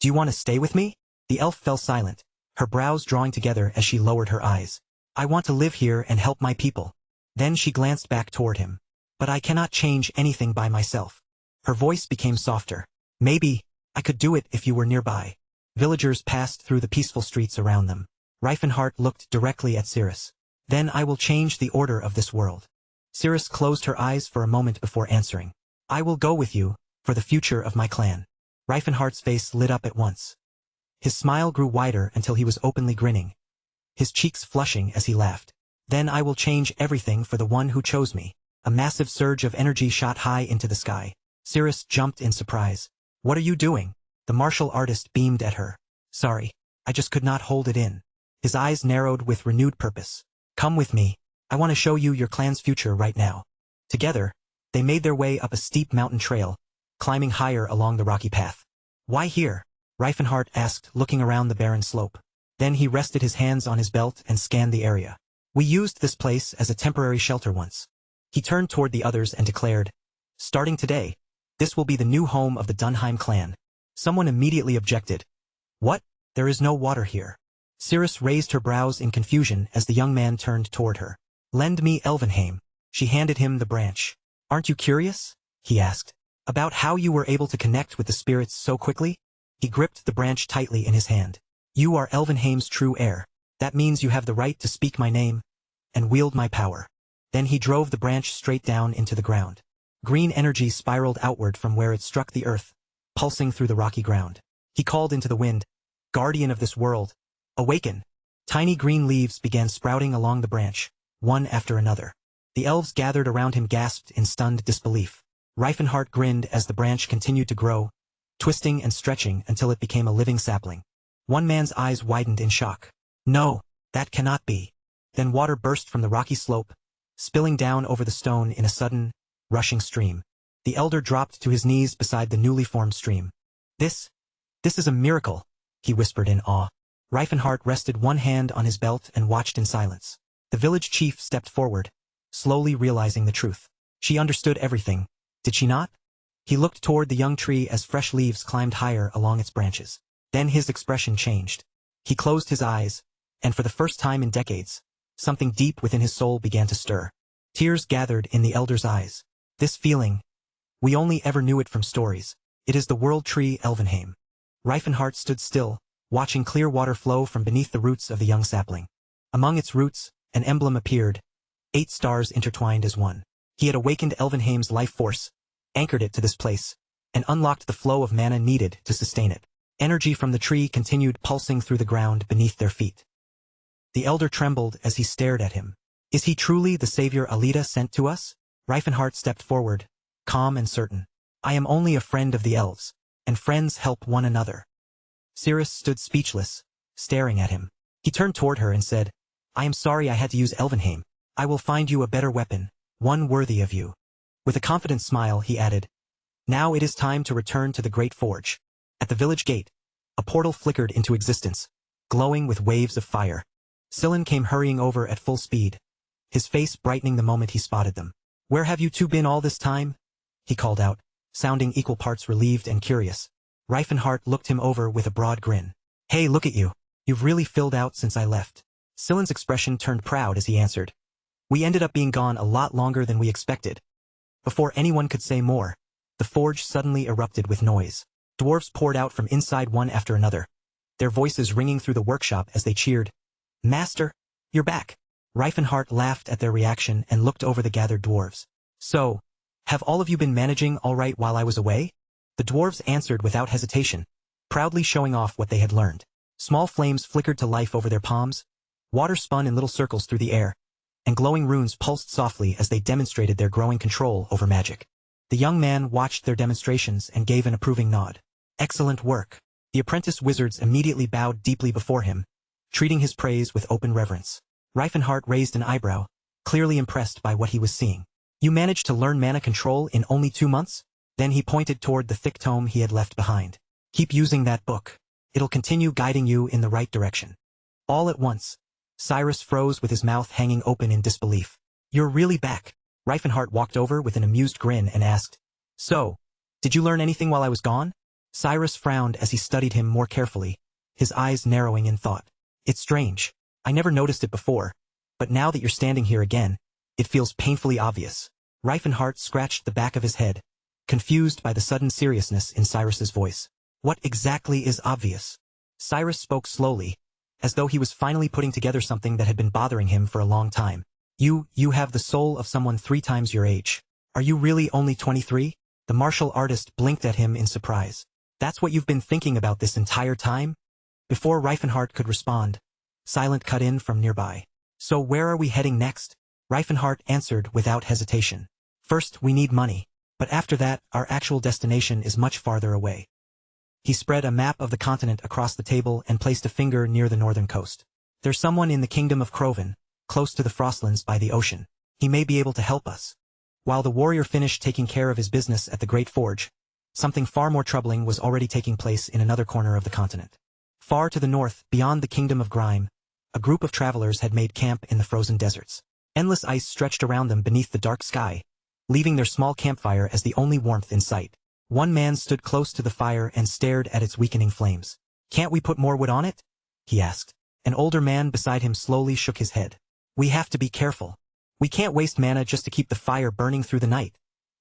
do you want to stay with me? The elf fell silent, her brows drawing together as she lowered her eyes. I want to live here and help my people. Then she glanced back toward him. But I cannot change anything by myself. Her voice became softer. Maybe, I could do it if you were nearby. Villagers passed through the peaceful streets around them. Reifenhardt looked directly at Cirrus. Then I will change the order of this world. Cirrus closed her eyes for a moment before answering. I will go with you, for the future of my clan. Reifenhardt's face lit up at once. His smile grew wider until he was openly grinning, his cheeks flushing as he laughed. Then I will change everything for the one who chose me. A massive surge of energy shot high into the sky. Cirrus jumped in surprise. What are you doing? The martial artist beamed at her. Sorry, I just could not hold it in. His eyes narrowed with renewed purpose. Come with me. I want to show you your clan's future right now. Together, they made their way up a steep mountain trail, climbing higher along the rocky path. Why here? Reifenhardt asked, looking around the barren slope. Then he rested his hands on his belt and scanned the area. We used this place as a temporary shelter once. He turned toward the others and declared, starting today, this will be the new home of the Dunheim clan. Someone immediately objected. What? There is no water here. Cirrus raised her brows in confusion as the young man turned toward her. Lend me Elvenheim. She handed him the branch. Aren't you curious? He asked. About how you were able to connect with the spirits so quickly? He gripped the branch tightly in his hand. You are Elvenheim's true heir. That means you have the right to speak my name and wield my power. Then he drove the branch straight down into the ground. Green energy spiraled outward from where it struck the earth, pulsing through the rocky ground. He called into the wind, Guardian of this world, awaken. Tiny green leaves began sprouting along the branch, one after another. The elves gathered around him gasped in stunned disbelief. Reifenhardt grinned as the branch continued to grow, twisting and stretching until it became a living sapling. One man's eyes widened in shock. No, that cannot be. Then water burst from the rocky slope, spilling down over the stone in a sudden, rushing stream. The elder dropped to his knees beside the newly formed stream. This is a miracle, he whispered in awe. Reifenhardt rested one hand on his belt and watched in silence. The village chief stepped forward, slowly realizing the truth. She understood everything, did she not? He looked toward the young tree as fresh leaves climbed higher along its branches. Then his expression changed. He closed his eyes, and for the first time in decades, something deep within his soul began to stir. Tears gathered in the elder's eyes. This feeling, we only ever knew it from stories. It is the world tree Elvenheim. Reifenhardt stood still, watching clear water flow from beneath the roots of the young sapling. Among its roots, an emblem appeared, 8 stars intertwined as one. He had awakened Elvenheim's life force, anchored it to this place, and unlocked the flow of mana needed to sustain it. Energy from the tree continued pulsing through the ground beneath their feet. The elder trembled as he stared at him. Is he truly the savior Alida sent to us? Reifenhardt stepped forward, calm and certain. I am only a friend of the elves, and friends help one another. Cirrus stood speechless, staring at him. He turned toward her and said, I am sorry I had to use Elvenheim. I will find you a better weapon, one worthy of you. With a confident smile, he added, now it is time to return to the Great Forge. At the village gate, a portal flickered into existence, glowing with waves of fire. Sillin came hurrying over at full speed, his face brightening the moment he spotted them. Where have you two been all this time? He called out, sounding equal parts relieved and curious. Reifenhardt looked him over with a broad grin. Hey, look at you. You've really filled out since I left. Sillin's expression turned proud as he answered. We ended up being gone a lot longer than we expected. Before anyone could say more, the forge suddenly erupted with noise. Dwarves poured out from inside one after another, their voices ringing through the workshop as they cheered. Master, you're back. Reifenhardt laughed at their reaction and looked over the gathered dwarves. So, have all of you been managing all right while I was away? The dwarves answered without hesitation, proudly showing off what they had learned. Small flames flickered to life over their palms, water spun in little circles through the air, and glowing runes pulsed softly as they demonstrated their growing control over magic. The young man watched their demonstrations and gave an approving nod. Excellent work. The apprentice wizards immediately bowed deeply before him, treating his praise with open reverence. Reifenhardt raised an eyebrow, clearly impressed by what he was seeing. You managed to learn mana control in only 2 months? Then he pointed toward the thick tome he had left behind. Keep using that book. It'll continue guiding you in the right direction. All at once, Cyrus froze with his mouth hanging open in disbelief. You're really back. Reifenhardt walked over with an amused grin and asked, So, did you learn anything while I was gone? Cyrus frowned as he studied him more carefully, his eyes narrowing in thought. It's strange. I never noticed it before, but now that you're standing here again, it feels painfully obvious. Reifenhardt scratched the back of his head, confused by the sudden seriousness in Cyrus's voice. What exactly is obvious? Cyrus spoke slowly, as though he was finally putting together something that had been bothering him for a long time. You have the soul of someone 3 times your age. Are you really only 23? The martial artist blinked at him in surprise. That's what you've been thinking about this entire time? Before Reifenhart could respond, silent cut in from nearby. So where are we heading next? Reifenhart answered without hesitation. First, we need money. But after that, our actual destination is much farther away. He spread a map of the continent across the table and placed a finger near the northern coast. There's someone in the kingdom of Krovan, close to the Frostlands by the ocean. He may be able to help us. While the warrior finished taking care of his business at the Great Forge, something far more troubling was already taking place in another corner of the continent. Far to the north, beyond the kingdom of Grime, a group of travelers had made camp in the frozen deserts. Endless ice stretched around them beneath the dark sky, leaving their small campfire as the only warmth in sight. One man stood close to the fire and stared at its weakening flames. Can't we put more wood on it? He asked. An older man beside him slowly shook his head. We have to be careful. We can't waste mana just to keep the fire burning through the night,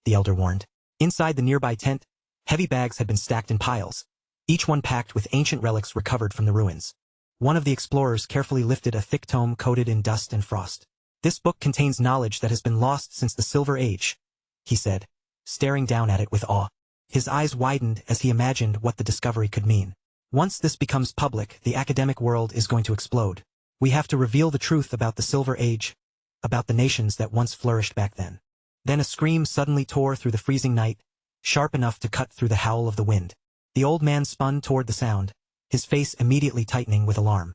the elder warned. Inside the nearby tent, heavy bags had been stacked in piles, each one packed with ancient relics recovered from the ruins. One of the explorers carefully lifted a thick tome coated in dust and frost. This book contains knowledge that has been lost since the Silver Age, he said, staring down at it with awe. His eyes widened as he imagined what the discovery could mean. Once this becomes public, the academic world is going to explode. We have to reveal the truth about the Silver Age, about the nations that once flourished back then. Then a scream suddenly tore through the freezing night, sharp enough to cut through the howl of the wind. The old man spun toward the sound, his face immediately tightening with alarm.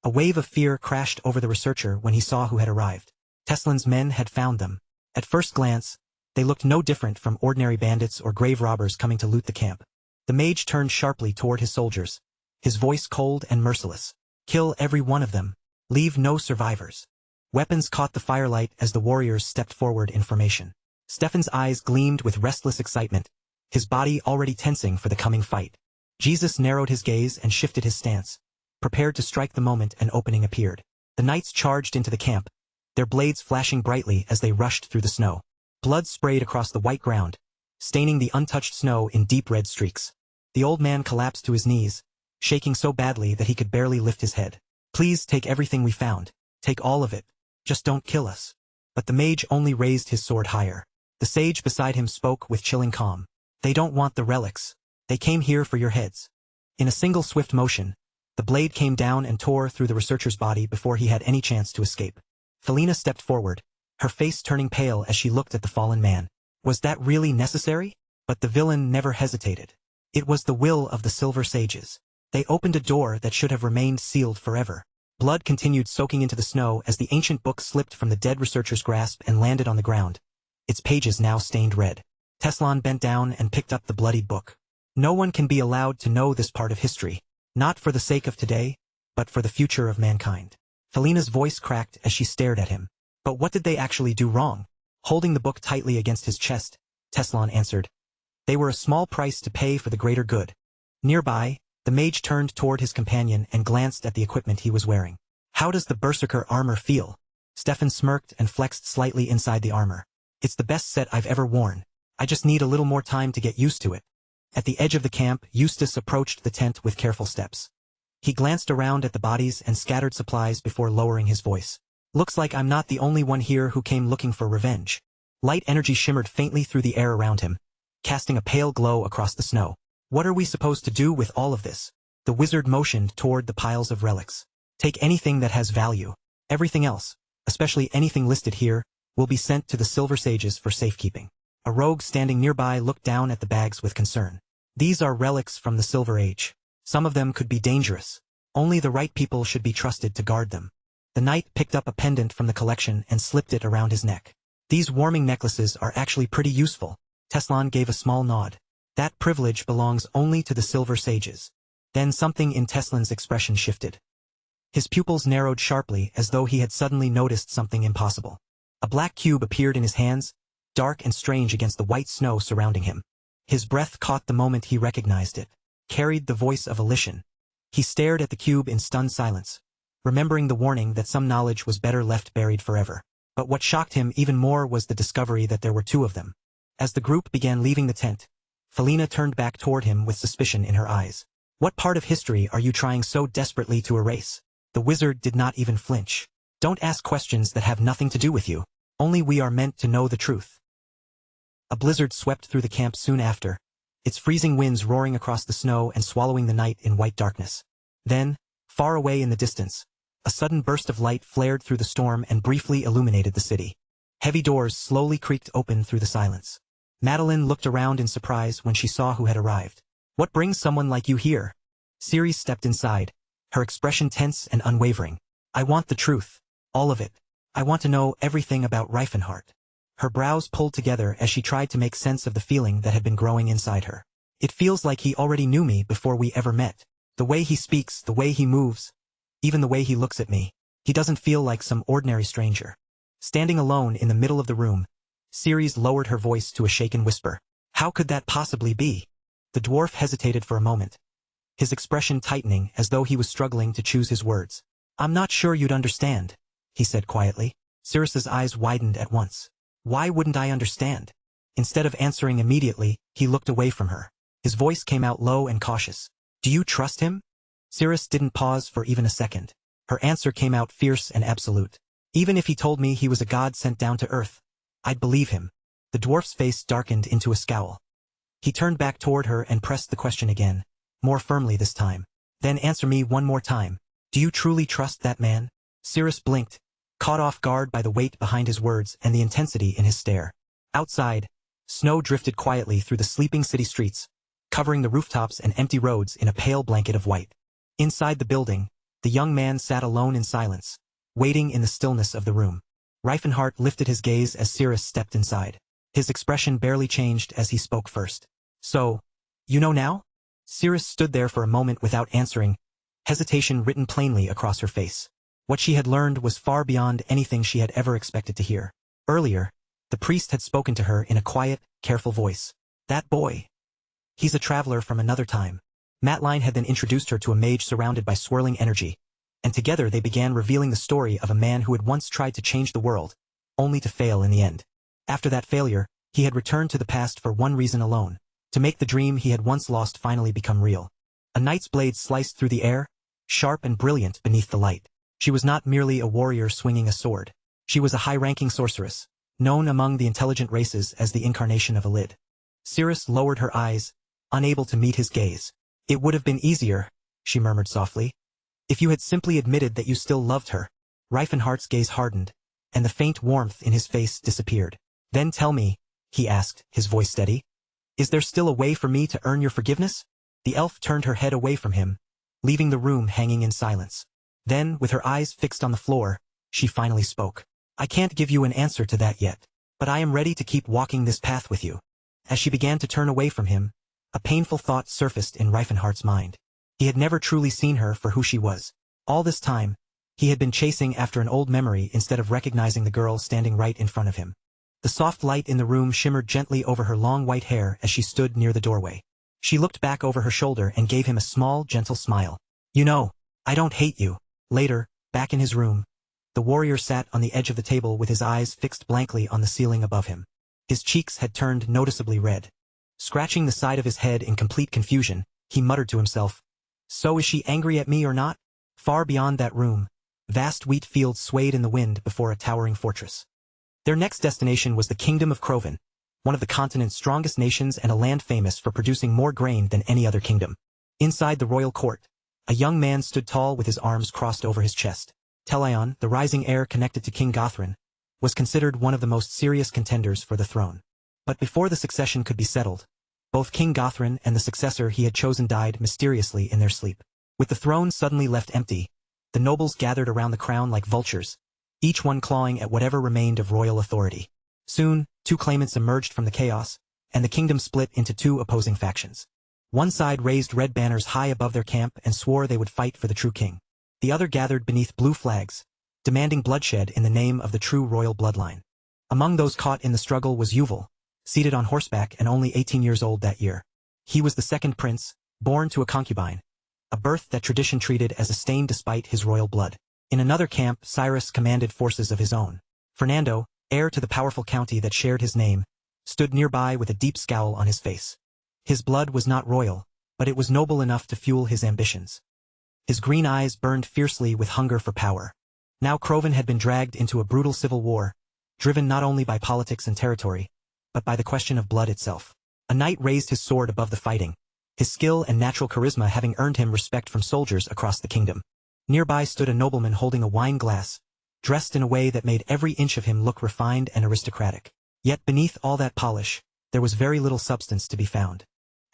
A wave of fear crashed over the researcher when he saw who had arrived. Teslin's men had found them. At first glance, they looked no different from ordinary bandits or grave robbers coming to loot the camp. The mage turned sharply toward his soldiers, his voice cold and merciless. Kill every one of them. Leave no survivors. Weapons caught the firelight as the warriors stepped forward in formation. Stefan's eyes gleamed with restless excitement, his body already tensing for the coming fight. Jesus narrowed his gaze and shifted his stance, prepared to strike the moment an opening appeared. The knights charged into the camp, their blades flashing brightly as they rushed through the snow. Blood sprayed across the white ground, staining the untouched snow in deep red streaks. The old man collapsed to his knees, shaking so badly that he could barely lift his head. Please take everything we found. Take all of it. Just don't kill us. But the mage only raised his sword higher. The sage beside him spoke with chilling calm. They don't want the relics. They came here for your heads. In a single swift motion, the blade came down and tore through the researcher's body before he had any chance to escape. Felina stepped forward, her face turning pale as she looked at the fallen man. Was that really necessary? But the villain never hesitated. It was the will of the Silver Sages. They opened a door that should have remained sealed forever. Blood continued soaking into the snow as the ancient book slipped from the dead researcher's grasp and landed on the ground, its pages now stained red. Teslan bent down and picked up the bloodied book. No one can be allowed to know this part of history, not for the sake of today, but for the future of mankind. Felina's voice cracked as she stared at him. But what did they actually do wrong? Holding the book tightly against his chest, Teslan answered. They were a small price to pay for the greater good. Nearby, the mage turned toward his companion and glanced at the equipment he was wearing. How does the berserker armor feel? Stefan smirked and flexed slightly inside the armor. It's the best set I've ever worn. I just need a little more time to get used to it. At the edge of the camp, Eustace approached the tent with careful steps. He glanced around at the bodies and scattered supplies before lowering his voice. Looks like I'm not the only one here who came looking for revenge. Light energy shimmered faintly through the air around him, casting a pale glow across the snow. What are we supposed to do with all of this? The wizard motioned toward the piles of relics. Take anything that has value. Everything else, especially anything listed here, will be sent to the Silver Sages for safekeeping. A rogue standing nearby looked down at the bags with concern. These are relics from the Silver Age. Some of them could be dangerous. Only the right people should be trusted to guard them. The knight picked up a pendant from the collection and slipped it around his neck. These warming necklaces are actually pretty useful. Teslan gave a small nod. That privilege belongs only to the Silver Sages. Then something in Teslan's expression shifted. His pupils narrowed sharply as though he had suddenly noticed something impossible. A black cube appeared in his hands, dark and strange against the white snow surrounding him. His breath caught the moment he recognized it. Carried the voice of Elysian. He stared at the cube in stunned silence, remembering the warning that some knowledge was better left buried forever. But what shocked him even more was the discovery that there were 2 of them. As the group began leaving the tent, Felina turned back toward him with suspicion in her eyes. What part of history are you trying so desperately to erase? The wizard did not even flinch. Don't ask questions that have nothing to do with you. Only we are meant to know the truth. A blizzard swept through the camp soon after, its freezing winds roaring across the snow and swallowing the night in white darkness. Then, far away in the distance, a sudden burst of light flared through the storm and briefly illuminated the city. Heavy doors slowly creaked open through the silence. Madeline looked around in surprise when she saw who had arrived. What brings someone like you here? Ceres stepped inside, her expression tense and unwavering. I want the truth. All of it. I want to know everything about Reifenhart. Her brows pulled together as she tried to make sense of the feeling that had been growing inside her. It feels like he already knew me before we ever met. The way he speaks, the way he moves, even the way he looks at me. He doesn't feel like some ordinary stranger. Standing alone in the middle of the room, Ceres lowered her voice to a shaken whisper. How could that possibly be? The dwarf hesitated for a moment, his expression tightening as though he was struggling to choose his words. I'm not sure you'd understand, he said quietly. Ceres's eyes widened at once. Why wouldn't I understand? Instead of answering immediately, he looked away from her. His voice came out low and cautious. Do you trust him? Ceres didn't pause for even a second. Her answer came out fierce and absolute. Even if he told me he was a god sent down to earth, I'd believe him. The dwarf's face darkened into a scowl. He turned back toward her and pressed the question again, more firmly this time. Then answer me one more time. Do you truly trust that man? Ceres blinked, caught off guard by the weight behind his words and the intensity in his stare. Outside, snow drifted quietly through the sleeping city streets, covering the rooftops and empty roads in a pale blanket of white. Inside the building, the young man sat alone in silence, waiting in the stillness of the room. Reifenhart lifted his gaze as Ceres stepped inside. His expression barely changed as he spoke first. So, you know now? Ceres stood there for a moment without answering, hesitation written plainly across her face. What she had learned was far beyond anything she had ever expected to hear. Earlier, the priest had spoken to her in a quiet, careful voice. That boy. He's a traveler from another time. Madeline had then introduced her to a mage surrounded by swirling energy, and together they began revealing the story of a man who had once tried to change the world, only to fail in the end. After that failure, he had returned to the past for one reason alone, to make the dream he had once lost finally become real. A knight's blade sliced through the air, sharp and brilliant beneath the light. She was not merely a warrior swinging a sword. She was a high-ranking sorceress, known among the intelligent races as the incarnation of a lid. Ceres lowered her eyes, unable to meet his gaze. It would have been easier, she murmured softly, if you had simply admitted that you still loved her. Reifenhart's gaze hardened, and the faint warmth in his face disappeared. Then tell me, he asked, his voice steady. Is there still a way for me to earn your forgiveness? The elf turned her head away from him, leaving the room hanging in silence. Then, with her eyes fixed on the floor, she finally spoke. I can't give you an answer to that yet, but I am ready to keep walking this path with you. As she began to turn away from him, a painful thought surfaced in Reifenhart's mind. He had never truly seen her for who she was. All this time, he had been chasing after an old memory instead of recognizing the girl standing right in front of him. The soft light in the room shimmered gently over her long white hair as she stood near the doorway. She looked back over her shoulder and gave him a small, gentle smile. You know, I don't hate you. Later, back in his room, the warrior sat on the edge of the table with his eyes fixed blankly on the ceiling above him. His cheeks had turned noticeably red. Scratching the side of his head in complete confusion, he muttered to himself, So is she angry at me or not? Far beyond that room, vast wheat fields swayed in the wind before a towering fortress. Their next destination was the Kingdom of Krovan, one of the continent's strongest nations and a land famous for producing more grain than any other kingdom. Inside the royal court, a young man stood tall with his arms crossed over his chest. Telion, the rising heir connected to King Gothran, was considered one of the most serious contenders for the throne. But before the succession could be settled, both King Gothran and the successor he had chosen died mysteriously in their sleep. With the throne suddenly left empty, the nobles gathered around the crown like vultures, each one clawing at whatever remained of royal authority. Soon, two claimants emerged from the chaos, and the kingdom split into two opposing factions. One side raised red banners high above their camp and swore they would fight for the true king. The other gathered beneath blue flags, demanding bloodshed in the name of the true royal bloodline. Among those caught in the struggle was Yuval, seated on horseback and only 18 years old that year. He was the second prince, born to a concubine, a birth that tradition treated as a stain despite his royal blood. In another camp, Cyrus commanded forces of his own. Fernando, heir to the powerful county that shared his name, stood nearby with a deep scowl on his face. His blood was not royal, but it was noble enough to fuel his ambitions. His green eyes burned fiercely with hunger for power. Now Croven had been dragged into a brutal civil war, driven not only by politics and territory, but by the question of blood itself. A knight raised his sword above the fighting, his skill and natural charisma having earned him respect from soldiers across the kingdom. Nearby stood a nobleman holding a wine glass, dressed in a way that made every inch of him look refined and aristocratic. Yet beneath all that polish, there was very little substance to be found.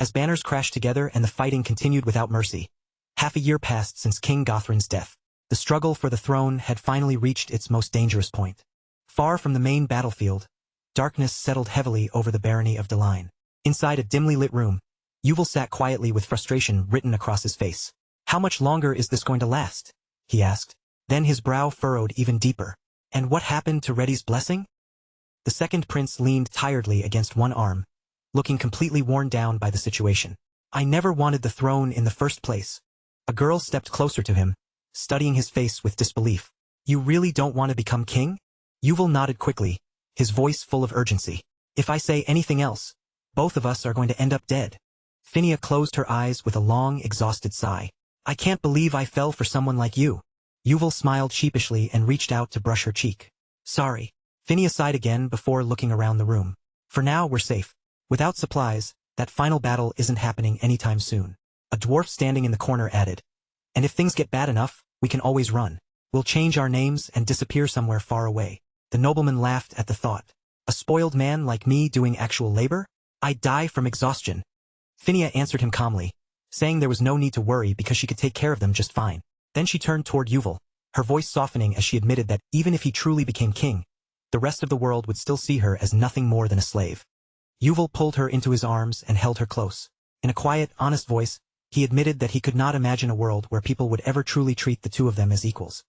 As banners crashed together and the fighting continued without mercy, half a year passed since King Gothrin's death. The struggle for the throne had finally reached its most dangerous point. Far from the main battlefield, darkness settled heavily over the barony of Deline. Inside a dimly lit room, Yuval sat quietly with frustration written across his face. "How much longer is this going to last?" he asked. Then his brow furrowed even deeper. "And what happened to Reddy's blessing?" The second prince leaned tiredly against one arm, looking completely worn down by the situation. "I never wanted the throne in the first place." A girl stepped closer to him, studying his face with disbelief. "You really don't want to become king?" Yuval nodded quickly, his voice full of urgency. "If I say anything else, both of us are going to end up dead." Phinia closed her eyes with a long, exhausted sigh. "I can't believe I fell for someone like you." Yuval smiled sheepishly and reached out to brush her cheek. "Sorry." Phinia sighed again before looking around the room. "For now we're safe. Without supplies, that final battle isn't happening anytime soon." A dwarf standing in the corner added, "And if things get bad enough, we can always run. We'll change our names and disappear somewhere far away." The nobleman laughed at the thought. "A spoiled man like me doing actual labor? I'd die from exhaustion." Phinia answered him calmly, saying there was no need to worry because she could take care of them just fine. Then she turned toward Yuval, her voice softening as she admitted that even if he truly became king, the rest of the world would still see her as nothing more than a slave. Yuval pulled her into his arms and held her close. In a quiet, honest voice, he admitted that he could not imagine a world where people would ever truly treat the two of them as equals.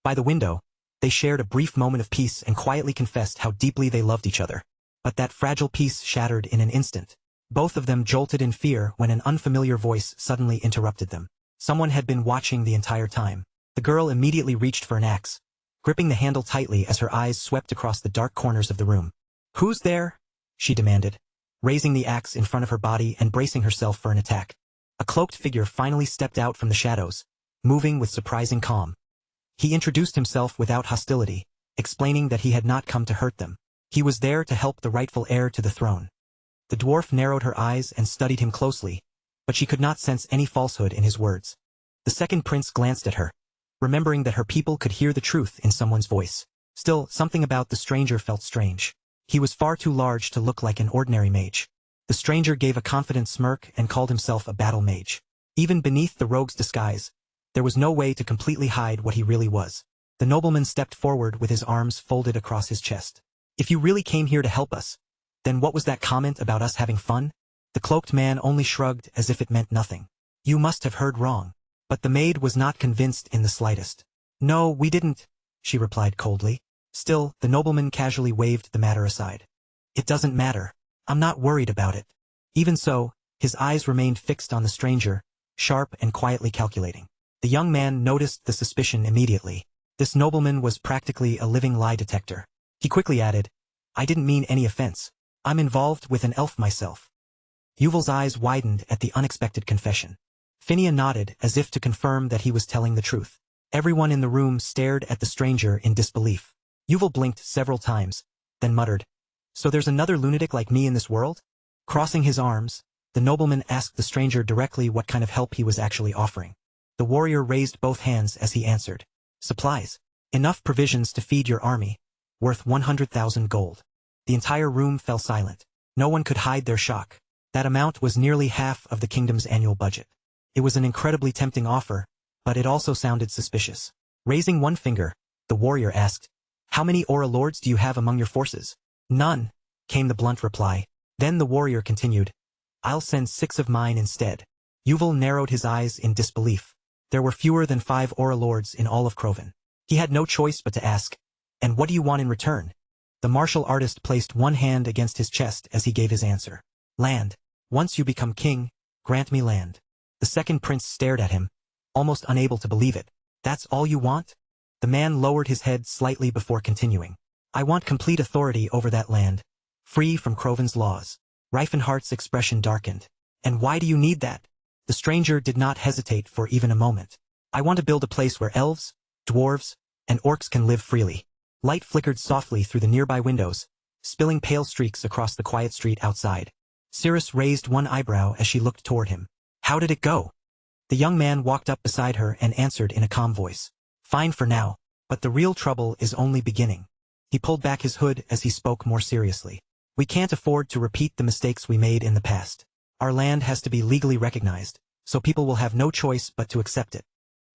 By the window, they shared a brief moment of peace and quietly confessed how deeply they loved each other. But that fragile peace shattered in an instant. Both of them jolted in fear when an unfamiliar voice suddenly interrupted them. Someone had been watching the entire time. The girl immediately reached for an axe, gripping the handle tightly as her eyes swept across the dark corners of the room. "Who's there?" she demanded, raising the axe in front of her body and bracing herself for an attack. A cloaked figure finally stepped out from the shadows, moving with surprising calm. He introduced himself without hostility, explaining that he had not come to hurt them. He was there to help the rightful heir to the throne. The dwarf narrowed her eyes and studied him closely, but she could not sense any falsehood in his words. The second prince glanced at her, remembering that her people could hear the truth in someone's voice. Still, something about the stranger felt strange. He was far too large to look like an ordinary mage. The stranger gave a confident smirk and called himself a battle mage. Even beneath the rogue's disguise, there was no way to completely hide what he really was. The nobleman stepped forward with his arms folded across his chest. "If you really came here to help us, then what was that comment about us having fun?" The cloaked man only shrugged as if it meant nothing. "You must have heard wrong." But the maid was not convinced in the slightest. "No, we didn't," she replied coldly. Still, the nobleman casually waved the matter aside. "It doesn't matter. I'm not worried about it." Even so, his eyes remained fixed on the stranger, sharp and quietly calculating. The young man noticed the suspicion immediately. This nobleman was practically a living lie detector. He quickly added, "I didn't mean any offense. I'm involved with an elf myself." Yuval's eyes widened at the unexpected confession. Phinia nodded as if to confirm that he was telling the truth. Everyone in the room stared at the stranger in disbelief. Yuval blinked several times, then muttered, "So there's another lunatic like me in this world?" Crossing his arms, the nobleman asked the stranger directly what kind of help he was actually offering. The warrior raised both hands as he answered, "Supplies. Enough provisions to feed your army, worth 100,000 gold." The entire room fell silent. No one could hide their shock. That amount was nearly half of the kingdom's annual budget. It was an incredibly tempting offer, but it also sounded suspicious. Raising one finger, the warrior asked, "How many Aura lords do you have among your forces?" "None," came the blunt reply. Then the warrior continued, "I'll send 6 of mine instead." Yuval narrowed his eyes in disbelief. There were fewer than 5 Aura lords in all of Croven. He had no choice but to ask, "And what do you want in return?" The martial artist placed one hand against his chest as he gave his answer. "Land. Once you become king, grant me land." The second prince stared at him, almost unable to believe it. "That's all you want?" The man lowered his head slightly before continuing. "I want complete authority over that land, free from Croven's laws." Reifenhardt's expression darkened. "And why do you need that?" The stranger did not hesitate for even a moment. I want to build a place where elves, dwarves, and orcs can live freely. Light flickered softly through the nearby windows, spilling pale streaks across the quiet street outside. Cirrus raised one eyebrow as she looked toward him. How did it go? The young man walked up beside her and answered in a calm voice. Fine for now, but the real trouble is only beginning. He pulled back his hood as he spoke more seriously. We can't afford to repeat the mistakes we made in the past. Our land has to be legally recognized, so people will have no choice but to accept it.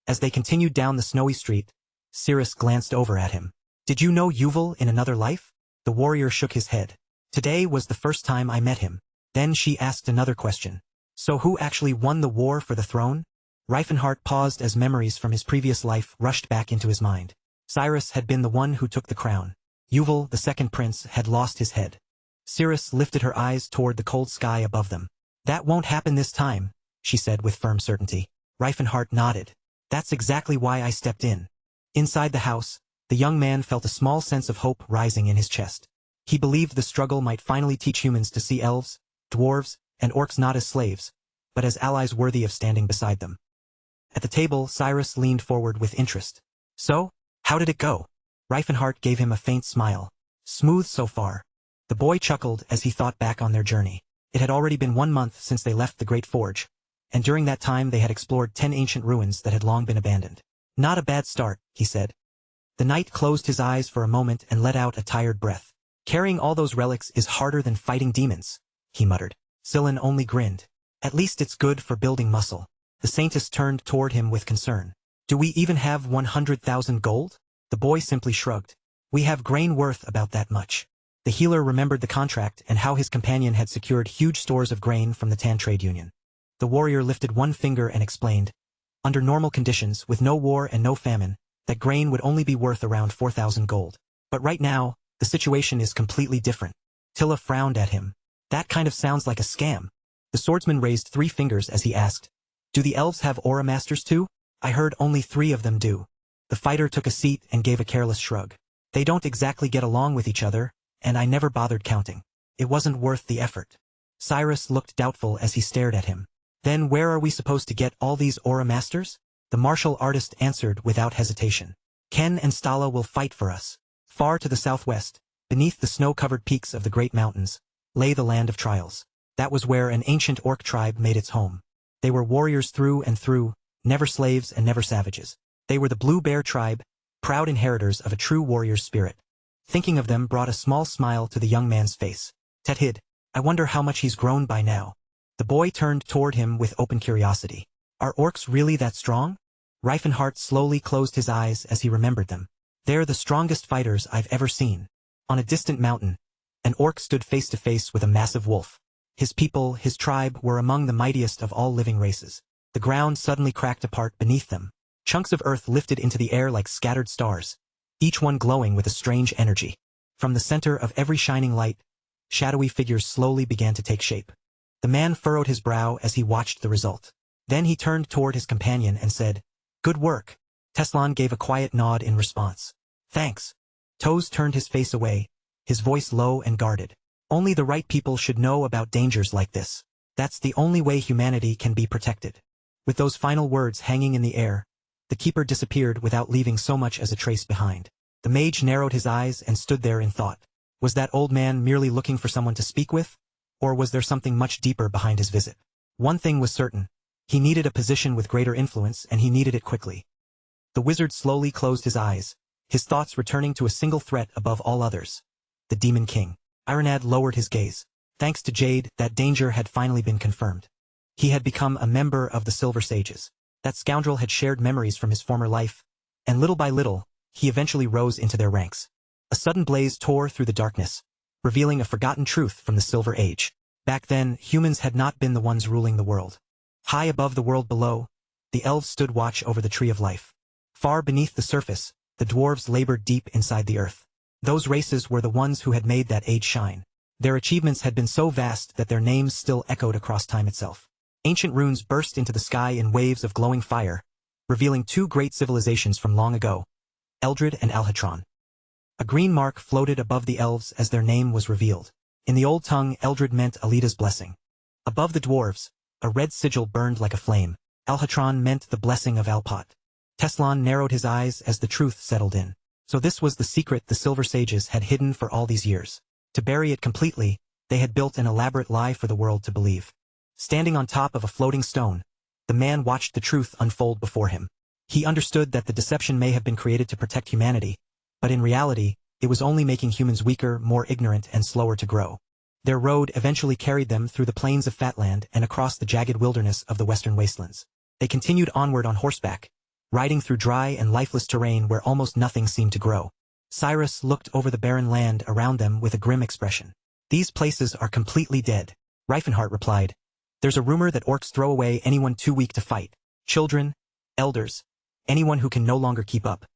As they continued down the snowy street, Cirrus glanced over at him. Did you know Yuval in another life? The warrior shook his head. Today was the first time I met him. Then she asked another question. So who actually won the war for the throne? Reifenhart paused as memories from his previous life rushed back into his mind. Cyrus had been the one who took the crown. Yuval, the second prince, had lost his head. Cirrus lifted her eyes toward the cold sky above them. That won't happen this time, she said with firm certainty. Reifenhart nodded. That's exactly why I stepped in. Inside the house, the young man felt a small sense of hope rising in his chest. He believed the struggle might finally teach humans to see elves, dwarves, and orcs not as slaves, but as allies worthy of standing beside them. At the table, Cyrus leaned forward with interest. So, how did it go? Reifenhart gave him a faint smile. Smooth so far. The boy chuckled as he thought back on their journey. It had already been 1 month since they left the Great Forge, and during that time they had explored 10 ancient ruins that had long been abandoned. Not a bad start, he said. The knight closed his eyes for a moment and let out a tired breath. Carrying all those relics is harder than fighting demons, he muttered. Sillin only grinned. At least it's good for building muscle. The saintess turned toward him with concern. Do we even have 100,000 gold? The boy simply shrugged. We have grain worth about that much. The healer remembered the contract and how his companion had secured huge stores of grain from the Tan Trade Union. The warrior lifted one finger and explained. Under normal conditions, with no war and no famine, that grain would only be worth around 4,000 gold. But right now, the situation is completely different. Tilla frowned at him. That kind of sounds like a scam. The swordsman raised 3 fingers as he asked, do the elves have aura masters too? I heard only 3 of them do. The fighter took a seat and gave a careless shrug. They don't exactly get along with each other, and I never bothered counting. It wasn't worth the effort. Cyrus looked doubtful as he stared at him. Then where are we supposed to get all these aura masters? The martial artist answered without hesitation. Ken and Stala will fight for us. Far to the southwest, beneath the snow-covered peaks of the Great Mountains, lay the land of trials. That was where an ancient orc tribe made its home. They were warriors through and through, never slaves and never savages. They were the Blue Bear tribe, proud inheritors of a true warrior's spirit. Thinking of them brought a small smile to the young man's face. Tethid, I wonder how much he's grown by now. The boy turned toward him with open curiosity. Are orcs really that strong? Reifenhart slowly closed his eyes as he remembered them. They're the strongest fighters I've ever seen. On a distant mountain, an orc stood face to face with a massive wolf. His people, his tribe, were among the mightiest of all living races. The ground suddenly cracked apart beneath them. Chunks of earth lifted into the air like scattered stars, each one glowing with a strange energy. From the center of every shining light, shadowy figures slowly began to take shape. The man furrowed his brow as he watched the result. Then he turned toward his companion and said, Good work. Teslan gave a quiet nod in response. Thanks. Toes turned his face away, his voice low and guarded. Only the right people should know about dangers like this. That's the only way humanity can be protected. With those final words hanging in the air, the keeper disappeared without leaving so much as a trace behind. The mage narrowed his eyes and stood there in thought. Was that old man merely looking for someone to speak with? Or was there something much deeper behind his visit? One thing was certain. He needed a position with greater influence, and he needed it quickly. The wizard slowly closed his eyes, his thoughts returning to a single threat above all others. The Demon King. Ironad lowered his gaze. Thanks to Jade, that danger had finally been confirmed. He had become a member of the Silver Sages. That scoundrel had shared memories from his former life, and little by little, he eventually rose into their ranks. A sudden blaze tore through the darkness, revealing a forgotten truth from the Silver Age. Back then, humans had not been the ones ruling the world. High above the world below, the elves stood watch over the Tree of Life. Far beneath the surface, the dwarves labored deep inside the earth. Those races were the ones who had made that age shine. Their achievements had been so vast that their names still echoed across time itself. Ancient runes burst into the sky in waves of glowing fire, revealing 2 great civilizations from long ago, Eldred and Alhatron. A green mark floated above the elves as their name was revealed. In the old tongue, Eldred meant Alida's blessing. Above the dwarves, a red sigil burned like a flame. Alhatron meant the blessing of Alpot. Teslan narrowed his eyes as the truth settled in. So this was the secret the Silver Sages had hidden for all these years. To bury it completely, they had built an elaborate lie for the world to believe. Standing on top of a floating stone, the man watched the truth unfold before him. He understood that the deception may have been created to protect humanity, but in reality, it was only making humans weaker, more ignorant, and slower to grow. Their road eventually carried them through the plains of Fatland and across the jagged wilderness of the western wastelands. They continued onward on horseback, riding through dry and lifeless terrain where almost nothing seemed to grow. Cyrus looked over the barren land around them with a grim expression. These places are completely dead. Reifenhart replied. There's a rumor that orcs throw away anyone too weak to fight. Children, elders, anyone who can no longer keep up.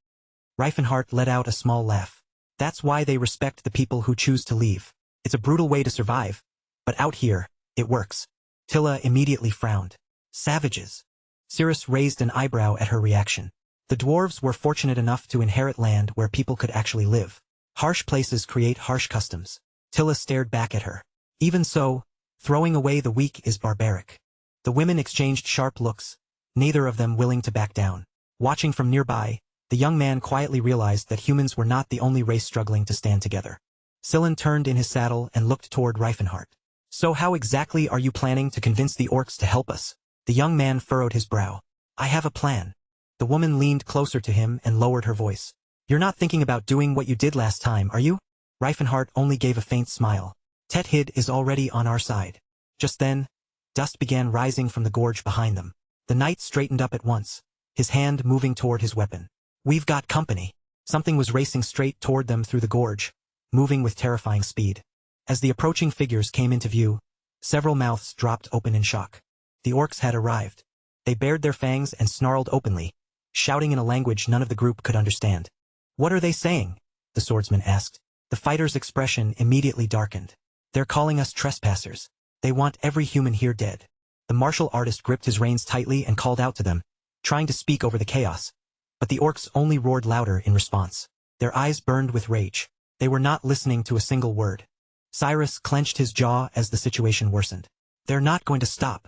Reifenhart let out a small laugh. That's why they respect the people who choose to leave. It's a brutal way to survive, but out here, it works. Tilla immediately frowned. Savages. Cirrus raised an eyebrow at her reaction. The dwarves were fortunate enough to inherit land where people could actually live. Harsh places create harsh customs. Tilla stared back at her. Even so, throwing away the weak is barbaric. The women exchanged sharp looks, neither of them willing to back down. Watching from nearby, the young man quietly realized that humans were not the only race struggling to stand together. Sillin turned in his saddle and looked toward Reifenhart. So how exactly are you planning to convince the orcs to help us? The young man furrowed his brow. I have a plan. The woman leaned closer to him and lowered her voice. You're not thinking about doing what you did last time, are you? Reifenhart only gave a faint smile. Tethid is already on our side. Just then, dust began rising from the gorge behind them. The knight straightened up at once, his hand moving toward his weapon. We've got company. Something was racing straight toward them through the gorge, moving with terrifying speed. As the approaching figures came into view, several mouths dropped open in shock. The orcs had arrived. They bared their fangs and snarled openly, shouting in a language none of the group could understand. What are they saying? The swordsman asked. The fighter's expression immediately darkened. They're calling us trespassers. They want every human here dead. The martial artist gripped his reins tightly and called out to them, trying to speak over the chaos. But the orcs only roared louder in response. Their eyes burned with rage. They were not listening to a single word. Cyrus clenched his jaw as the situation worsened. They're not going to stop.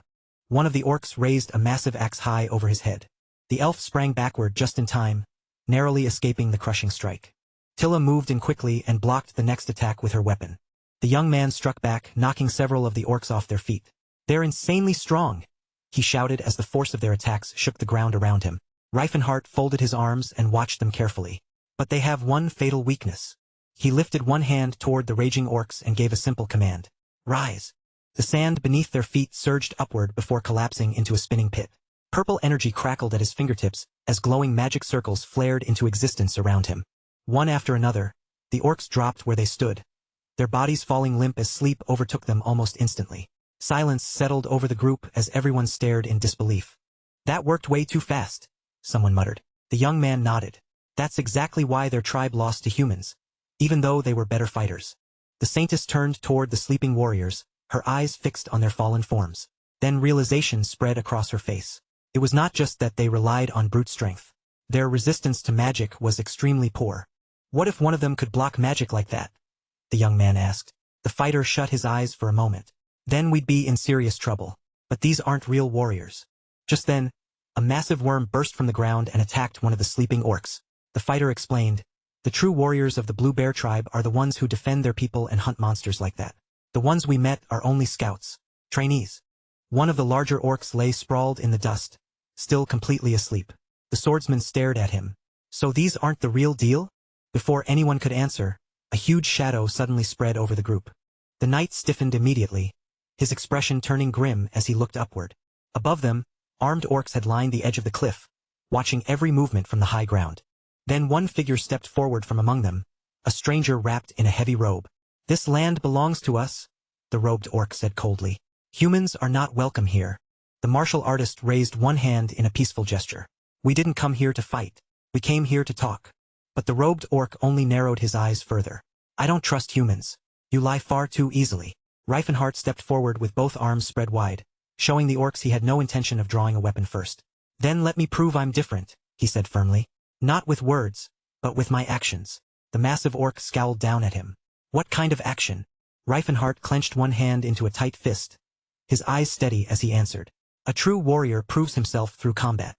One of the orcs raised a massive axe high over his head. The elf sprang backward just in time, narrowly escaping the crushing strike. Tilla moved in quickly and blocked the next attack with her weapon. The young man struck back, knocking several of the orcs off their feet. They're insanely strong, he shouted as the force of their attacks shook the ground around him. Reifenhart folded his arms and watched them carefully. But they have one fatal weakness. He lifted one hand toward the raging orcs and gave a simple command. Rise. The sand beneath their feet surged upward before collapsing into a spinning pit. Purple energy crackled at his fingertips as glowing magic circles flared into existence around him. One after another, the orcs dropped where they stood, their bodies falling limp as sleep overtook them almost instantly. Silence settled over the group as everyone stared in disbelief. That worked way too fast, someone muttered. The young man nodded. That's exactly why their tribe lost to humans, even though they were better fighters. The saintess turned toward the sleeping warriors, her eyes fixed on their fallen forms. Then realization spread across her face. It was not just that they relied on brute strength. Their resistance to magic was extremely poor. What if one of them could block magic like that? The young man asked. The fighter shut his eyes for a moment. Then we'd be in serious trouble. But these aren't real warriors. Just then, a massive worm burst from the ground and attacked one of the sleeping orcs. The fighter explained, the true warriors of the Blue Bear tribe are the ones who defend their people and hunt monsters like that. The ones we met are only scouts, trainees. One of the larger orcs lay sprawled in the dust, still completely asleep. The swordsman stared at him. So these aren't the real deal? Before anyone could answer, a huge shadow suddenly spread over the group. The knight stiffened immediately, his expression turning grim as he looked upward. Above them, armed orcs had lined the edge of the cliff, watching every movement from the high ground. Then one figure stepped forward from among them, a stranger wrapped in a heavy robe. This land belongs to us, the robed orc said coldly. Humans are not welcome here. The martial artist raised one hand in a peaceful gesture. We didn't come here to fight. We came here to talk. But the robed orc only narrowed his eyes further. I don't trust humans. You lie far too easily. Reifenhart stepped forward with both arms spread wide, showing the orcs he had no intention of drawing a weapon first. Then let me prove I'm different, he said firmly. Not with words, but with my actions. The massive orc scowled down at him. What kind of action? Reifenhart clenched one hand into a tight fist, his eyes steady as he answered. A true warrior proves himself through combat.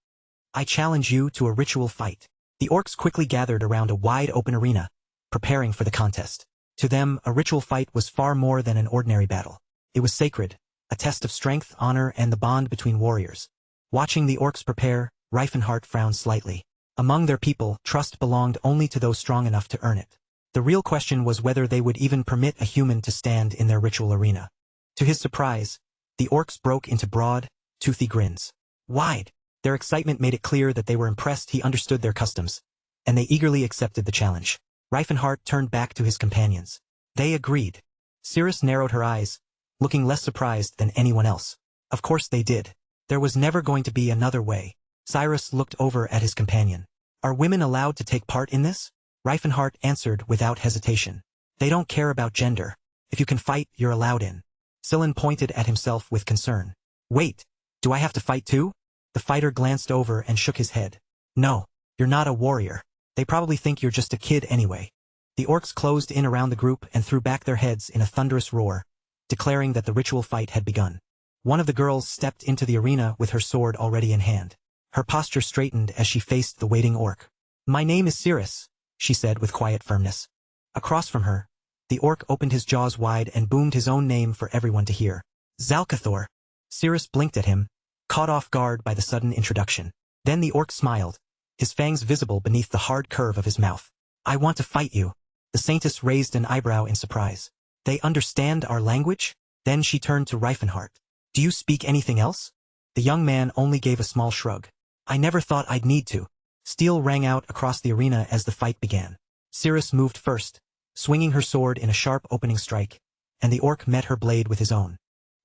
I challenge you to a ritual fight. The orcs quickly gathered around a wide open arena, preparing for the contest. To them, a ritual fight was far more than an ordinary battle. It was sacred, a test of strength, honor, and the bond between warriors. Watching the orcs prepare, Reifenhart frowned slightly. Among their people, trust belonged only to those strong enough to earn it. The real question was whether they would even permit a human to stand in their ritual arena. To his surprise, the orcs broke into broad, toothy grins. Wide. Their excitement made it clear that they were impressed he understood their customs, and they eagerly accepted the challenge. Reifenhart turned back to his companions. They agreed. Cirrus narrowed her eyes, looking less surprised than anyone else. Of course they did. There was never going to be another way. Cyrus looked over at his companion. Are women allowed to take part in this? Reifenhart answered without hesitation. They don't care about gender. If you can fight, you're allowed in. Sillin pointed at himself with concern. Wait, do I have to fight too? The fighter glanced over and shook his head. No, you're not a warrior. They probably think you're just a kid anyway. The orcs closed in around the group and threw back their heads in a thunderous roar, declaring that the ritual fight had begun. One of the girls stepped into the arena with her sword already in hand. Her posture straightened as she faced the waiting orc. My name is Cirrus, she said with quiet firmness. Across from her, the orc opened his jaws wide and boomed his own name for everyone to hear. Zalcathor. Cirrus blinked at him, caught off guard by the sudden introduction. Then the orc smiled, his fangs visible beneath the hard curve of his mouth. I want to fight you. The saintess raised an eyebrow in surprise. They understand our language? Then she turned to Reifenhart. Do you speak anything else? The young man only gave a small shrug. I never thought I'd need to. Steel rang out across the arena as the fight began. Cirrus moved first, swinging her sword in a sharp opening strike, and the orc met her blade with his own.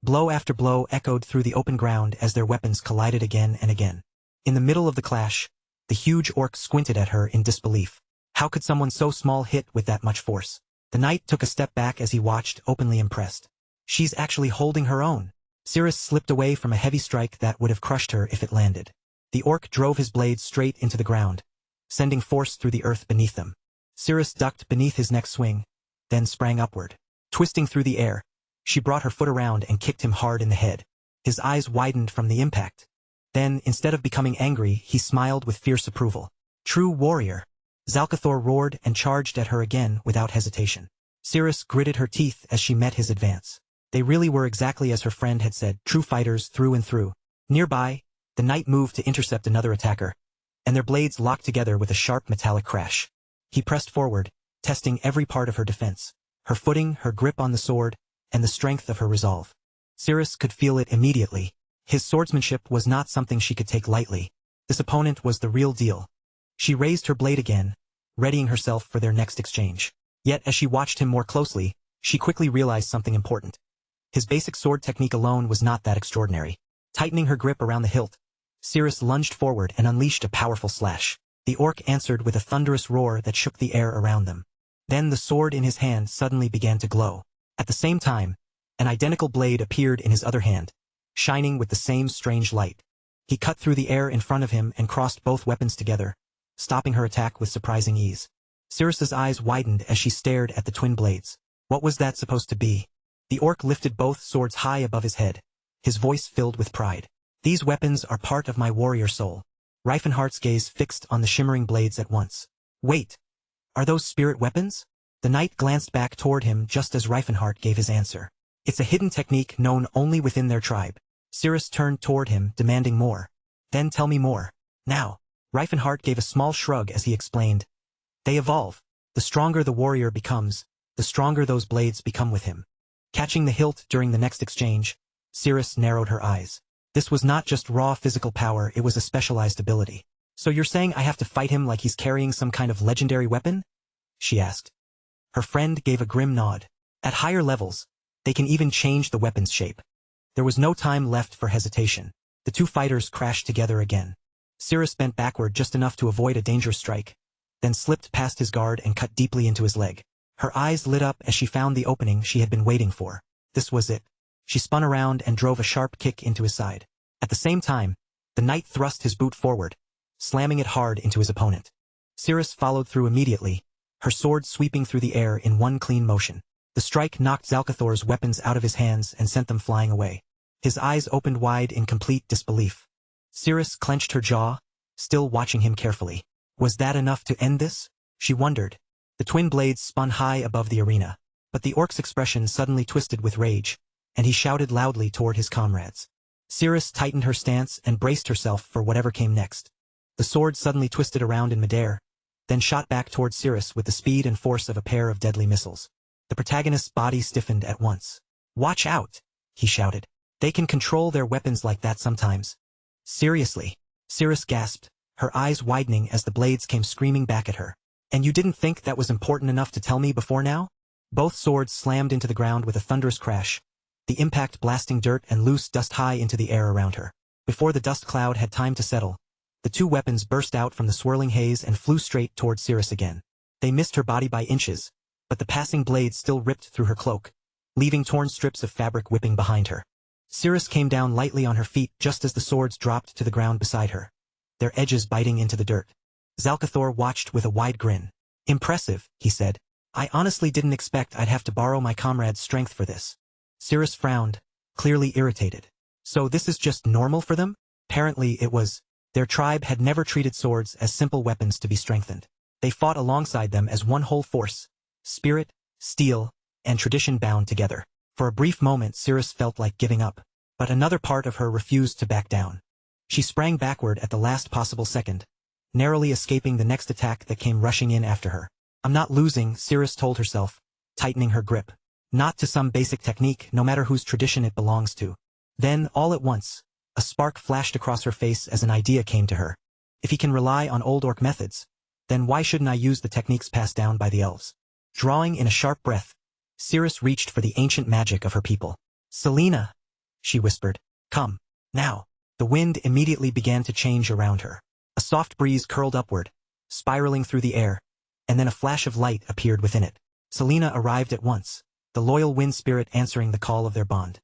Blow after blow echoed through the open ground as their weapons collided again and again. In the middle of the clash, the huge orc squinted at her in disbelief. How could someone so small hit with that much force? The knight took a step back as he watched, openly impressed. She's actually holding her own. Cirrus slipped away from a heavy strike that would have crushed her if it landed. The orc drove his blade straight into the ground, sending force through the earth beneath them. Cirrus ducked beneath his next swing, then sprang upward. Twisting through the air, she brought her foot around and kicked him hard in the head. His eyes widened from the impact. Then, instead of becoming angry, he smiled with fierce approval. True warrior. Zalcathor roared and charged at her again without hesitation. Cirrus gritted her teeth as she met his advance. They really were exactly as her friend had said, true fighters through and through. Nearby, the knight moved to intercept another attacker, and their blades locked together with a sharp metallic crash. He pressed forward, testing every part of her defense, her footing, her grip on the sword, and the strength of her resolve. Cirrus could feel it immediately. His swordsmanship was not something she could take lightly. This opponent was the real deal. She raised her blade again, readying herself for their next exchange. Yet as she watched him more closely, she quickly realized something important. His basic sword technique alone was not that extraordinary. Tightening her grip around the hilt, Cirrus lunged forward and unleashed a powerful slash. The orc answered with a thunderous roar that shook the air around them. Then the sword in his hand suddenly began to glow. At the same time, an identical blade appeared in his other hand, shining with the same strange light. He cut through the air in front of him and crossed both weapons together, stopping her attack with surprising ease. Cirrus's eyes widened as she stared at the twin blades. What was that supposed to be? The orc lifted both swords high above his head, his voice filled with pride. These weapons are part of my warrior soul. Reifenhart's gaze fixed on the shimmering blades at once. Wait, are those spirit weapons? The knight glanced back toward him just as Reifenhart gave his answer. It's a hidden technique known only within their tribe. Cirrus turned toward him, demanding more. Then tell me more. Now. Reifenhart gave a small shrug as he explained. They evolve. The stronger the warrior becomes, the stronger those blades become with him. Catching the hilt during the next exchange, Cirrus narrowed her eyes. This was not just raw physical power, it was a specialized ability. So you're saying I have to fight him like he's carrying some kind of legendary weapon? She asked. Her friend gave a grim nod. At higher levels, they can even change the weapon's shape. There was no time left for hesitation. The two fighters crashed together again. Cirrus bent backward just enough to avoid a dangerous strike, then slipped past his guard and cut deeply into his leg. Her eyes lit up as she found the opening she had been waiting for. This was it. She spun around and drove a sharp kick into his side. At the same time, the knight thrust his boot forward, slamming it hard into his opponent. Cirrus followed through immediately, her sword sweeping through the air in one clean motion. The strike knocked Zalcathor's weapons out of his hands and sent them flying away. His eyes opened wide in complete disbelief. Cirrus clenched her jaw, still watching him carefully. Was that enough to end this? She wondered. The twin blades spun high above the arena, but the orc's expression suddenly twisted with rage, and he shouted loudly toward his comrades. Cirrus tightened her stance and braced herself for whatever came next. The sword suddenly twisted around in midair, then shot back toward Cirrus with the speed and force of a pair of deadly missiles. The protagonist's body stiffened at once. "Watch out!" he shouted. "They can control their weapons like that sometimes." "Seriously?" Cirrus gasped, her eyes widening as the blades came screaming back at her. "And you didn't think that was important enough to tell me before now?" Both swords slammed into the ground with a thunderous crash, the impact blasting dirt and loose dust high into the air around her. Before the dust cloud had time to settle, the two weapons burst out from the swirling haze and flew straight toward Cirrus again. They missed her body by inches, but the passing blades still ripped through her cloak, leaving torn strips of fabric whipping behind her. Cirrus came down lightly on her feet just as the swords dropped to the ground beside her, their edges biting into the dirt. Zalcathor watched with a wide grin. "Impressive," he said. "I honestly didn't expect I'd have to borrow my comrade's strength for this." Cirrus frowned, clearly irritated. "So this is just normal for them?" Apparently it was. Their tribe had never treated swords as simple weapons to be strengthened. They fought alongside them as one whole force, spirit, steel, and tradition bound together. For a brief moment Cirrus felt like giving up, but another part of her refused to back down. She sprang backward at the last possible second, narrowly escaping the next attack that came rushing in after her. "I'm not losing," Cirrus told herself, tightening her grip. "Not to some basic technique, no matter whose tradition it belongs to." Then, all at once, a spark flashed across her face as an idea came to her. If he can rely on old orc methods, then why shouldn't I use the techniques passed down by the elves? Drawing in a sharp breath, Cirrus reached for the ancient magic of her people. "Selena," she whispered. "Come. Now." The wind immediately began to change around her. A soft breeze curled upward, spiraling through the air, and then a flash of light appeared within it. Selena arrived at once, the loyal wind spirit answering the call of their bond.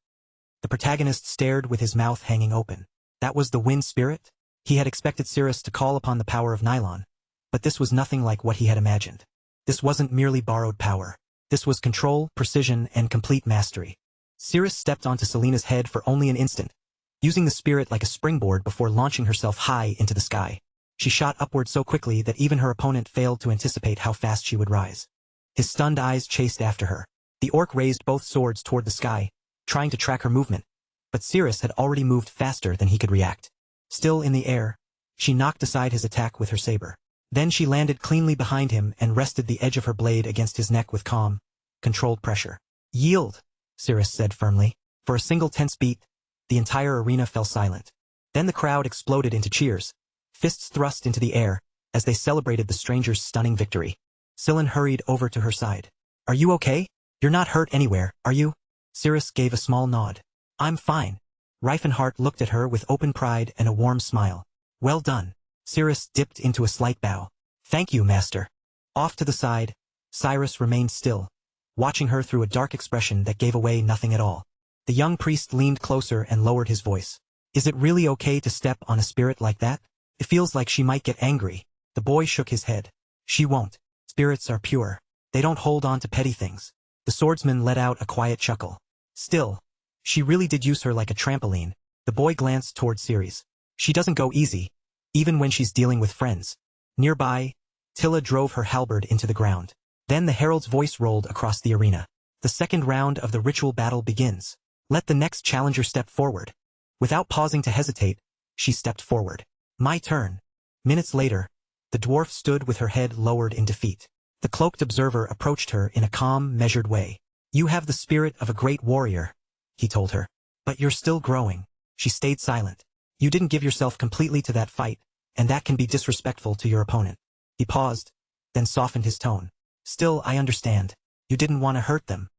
The protagonist stared with his mouth hanging open. That was the wind spirit? He had expected Cirrus to call upon the power of nylon, but this was nothing like what he had imagined. This wasn't merely borrowed power. This was control, precision, and complete mastery. Cirrus stepped onto Selena's head for only an instant, using the spirit like a springboard before launching herself high into the sky. She shot upward so quickly that even her opponent failed to anticipate how fast she would rise. His stunned eyes chased after her. The orc raised both swords toward the sky, trying to track her movement, but Cirrus had already moved faster than he could react. Still in the air, she knocked aside his attack with her saber. Then she landed cleanly behind him and rested the edge of her blade against his neck with calm, controlled pressure. "Yield," Cirrus said firmly. For a single tense beat, the entire arena fell silent. Then the crowd exploded into cheers, fists thrust into the air, as they celebrated the stranger's stunning victory. Scylla hurried over to her side. "Are you okay? You're not hurt anywhere, are you?" Cirrus gave a small nod. "I'm fine." Reifenhart looked at her with open pride and a warm smile. "Well done." Cirrus dipped into a slight bow. "Thank you, master." Off to the side, Cyrus remained still, watching her through a dark expression that gave away nothing at all. The young priest leaned closer and lowered his voice. "Is it really okay to step on a spirit like that? It feels like she might get angry." The boy shook his head. "She won't. Spirits are pure. They don't hold on to petty things." The swordsman let out a quiet chuckle. "Still, she really did use her like a trampoline." The boy glanced toward Ceres. "She doesn't go easy, even when she's dealing with friends." Nearby, Tilla drove her halberd into the ground. Then the herald's voice rolled across the arena. "The second round of the ritual battle begins. Let the next challenger step forward." Without pausing to hesitate, she stepped forward. "My turn." Minutes later, the dwarf stood with her head lowered in defeat. The cloaked observer approached her in a calm, measured way. "You have the spirit of a great warrior," he told her. "But you're still growing." She stayed silent. "You didn't give yourself completely to that fight, and that can be disrespectful to your opponent." He paused, then softened his tone. "Still, I understand. You didn't want to hurt them."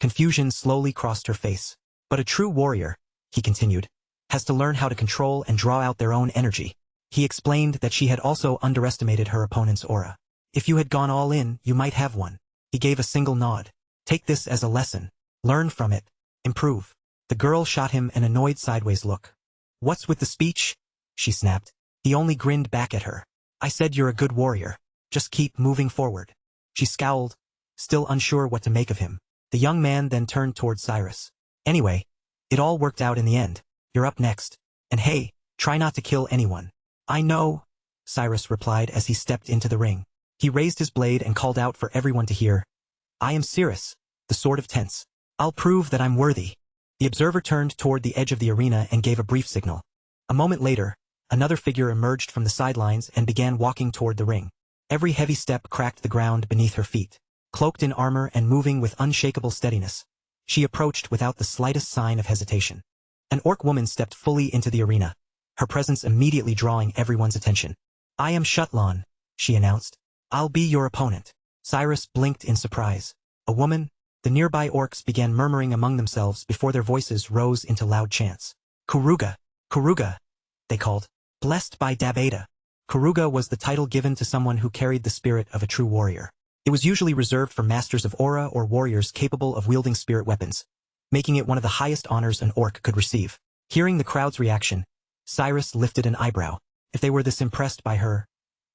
Confusion slowly crossed her face. "But a true warrior," he continued, "has to learn how to control and draw out their own energy." He explained that she had also underestimated her opponent's aura. "If you had gone all in, you might have won." He gave a single nod. "Take this as a lesson. Learn from it. Improve." The girl shot him an annoyed sideways look. "What's with the speech?" she snapped. He only grinned back at her. "I said you're a good warrior. Just keep moving forward." She scowled, still unsure what to make of him. The young man then turned toward Cyrus. "Anyway, it all worked out in the end. You're up next. And hey, try not to kill anyone." I know, Cyrus replied as he stepped into the ring. He raised his blade and called out for everyone to hear. I am Cyrus, the Sword of Tense. I'll prove that I'm worthy. The observer turned toward the edge of the arena and gave a brief signal. A moment later, another figure emerged from the sidelines and began walking toward the ring. Every heavy step cracked the ground beneath her feet. Cloaked in armor and moving with unshakable steadiness, she approached without the slightest sign of hesitation. An orc woman stepped fully into the arena, her presence immediately drawing everyone's attention. I am Shutlon, she announced. I'll be your opponent. Cyrus blinked in surprise. A woman? The nearby orcs began murmuring among themselves before their voices rose into loud chants. Kuruga! Kuruga! They called. Blessed by Dabeda. Kuruga was the title given to someone who carried the spirit of a true warrior. It was usually reserved for masters of aura or warriors capable of wielding spirit weapons, making it one of the highest honors an orc could receive. Hearing the crowd's reaction, Cyrus lifted an eyebrow. If they were this impressed by her,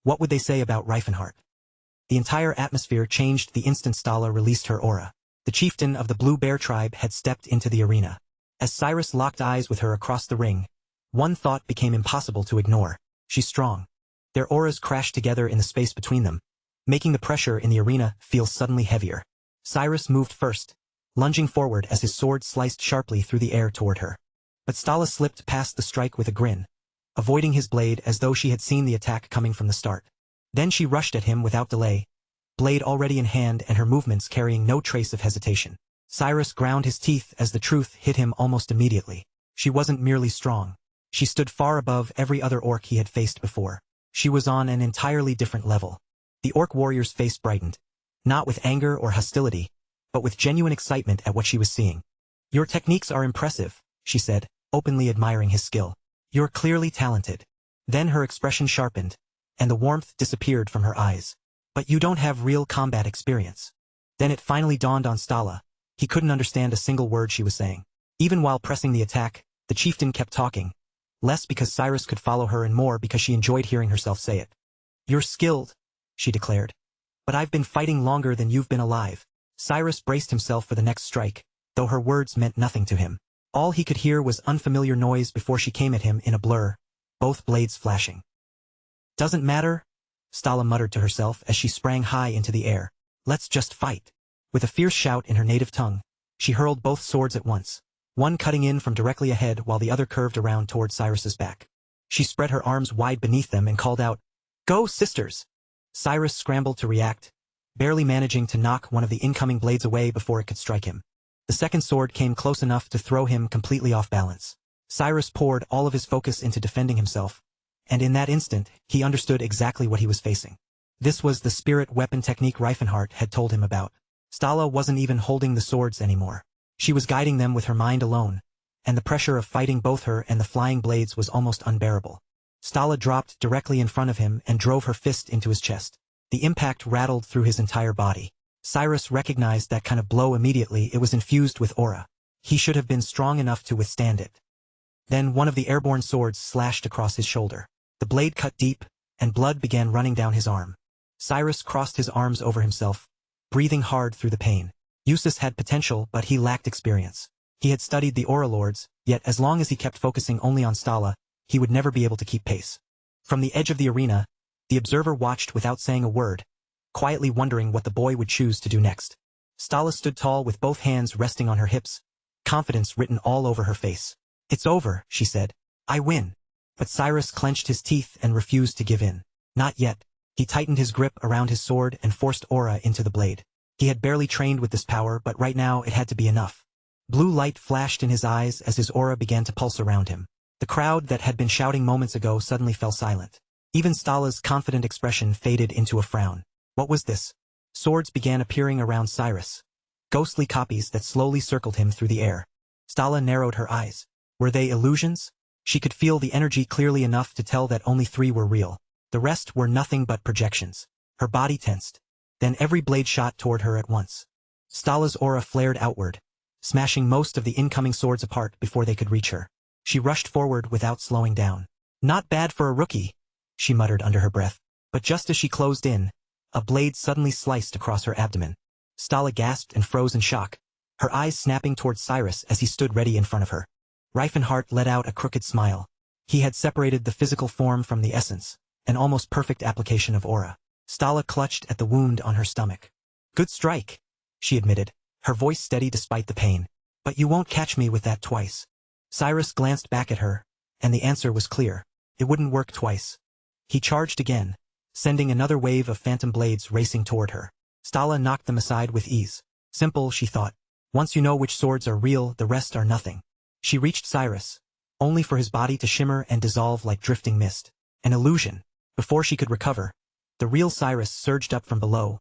what would they say about Reifenhart? The entire atmosphere changed the instant Stala released her aura. The chieftain of the Blue Bear tribe had stepped into the arena. As Cyrus locked eyes with her across the ring, one thought became impossible to ignore. She's strong. Their auras crashed together in the space between them, making the pressure in the arena feel suddenly heavier. Cyrus moved first, lunging forward as his sword sliced sharply through the air toward her. But Stala slipped past the strike with a grin, avoiding his blade as though she had seen the attack coming from the start. Then she rushed at him without delay, blade already in hand and her movements carrying no trace of hesitation. Cyrus ground his teeth as the truth hit him almost immediately. She wasn't merely strong. She stood far above every other orc he had faced before. She was on an entirely different level. The orc warrior's face brightened, not with anger or hostility, but with genuine excitement at what she was seeing. Your techniques are impressive, she said, openly admiring his skill. You're clearly talented. Then her expression sharpened, and the warmth disappeared from her eyes. But you don't have real combat experience. Then it finally dawned on Stala. He couldn't understand a single word she was saying. Even while pressing the attack, the chieftain kept talking, less because Cyrus could follow her and more because she enjoyed hearing herself say it. You're skilled, she declared. But I've been fighting longer than you've been alive. Cyrus braced himself for the next strike, though her words meant nothing to him. All he could hear was unfamiliar noise before she came at him in a blur, both blades flashing. Doesn't matter, Stala muttered to herself as she sprang high into the air. Let's just fight. With a fierce shout in her native tongue, she hurled both swords at once, one cutting in from directly ahead while the other curved around toward Cyrus's back. She spread her arms wide beneath them and called out, Go, sisters! Cyrus scrambled to react, barely managing to knock one of the incoming blades away before it could strike him. The second sword came close enough to throw him completely off balance. Cyrus poured all of his focus into defending himself, and in that instant, he understood exactly what he was facing. This was the spirit weapon technique Reifenhart had told him about. Stala wasn't even holding the swords anymore. She was guiding them with her mind alone, and the pressure of fighting both her and the flying blades was almost unbearable. Stala dropped directly in front of him and drove her fist into his chest. The impact rattled through his entire body. Cyrus recognized that kind of blow immediately. It was infused with aura. He should have been strong enough to withstand it. Then one of the airborne swords slashed across his shoulder. The blade cut deep, and blood began running down his arm. Cyrus crossed his arms over himself, breathing hard through the pain. Eustace had potential, but he lacked experience. He had studied the Aura Lords, yet as long as he kept focusing only on Stala, he would never be able to keep pace. From the edge of the arena, the observer watched without saying a word, quietly wondering what the boy would choose to do next. Stala stood tall with both hands resting on her hips, confidence written all over her face. It's over, she said. I win. But Cyrus clenched his teeth and refused to give in. Not yet. He tightened his grip around his sword and forced aura into the blade. He had barely trained with this power, but right now it had to be enough. Blue light flashed in his eyes as his aura began to pulse around him. The crowd that had been shouting moments ago suddenly fell silent. Even Stala's confident expression faded into a frown. What was this? Swords began appearing around Cyrus, ghostly copies that slowly circled him through the air. Stala narrowed her eyes. Were they illusions? She could feel the energy clearly enough to tell that only 3 were real. The rest were nothing but projections. Her body tensed. Then every blade shot toward her at once. Stala's aura flared outward, smashing most of the incoming swords apart before they could reach her. She rushed forward without slowing down. Not bad for a rookie, she muttered under her breath. But just as she closed in, a blade suddenly sliced across her abdomen. Stala gasped and froze in shock, her eyes snapping toward Cyrus as he stood ready in front of her. Reifenhart let out a crooked smile. He had separated the physical form from the essence, an almost perfect application of aura. Stala clutched at the wound on her stomach. Good strike, she admitted, her voice steady despite the pain. But you won't catch me with that twice. Cyrus glanced back at her, and the answer was clear. It wouldn't work twice. He charged again, sending another wave of phantom blades racing toward her. Stala knocked them aside with ease. Simple, she thought. Once you know which swords are real, the rest are nothing. She reached Cyrus, only for his body to shimmer and dissolve like drifting mist. An illusion. Before she could recover, the real Cyrus surged up from below,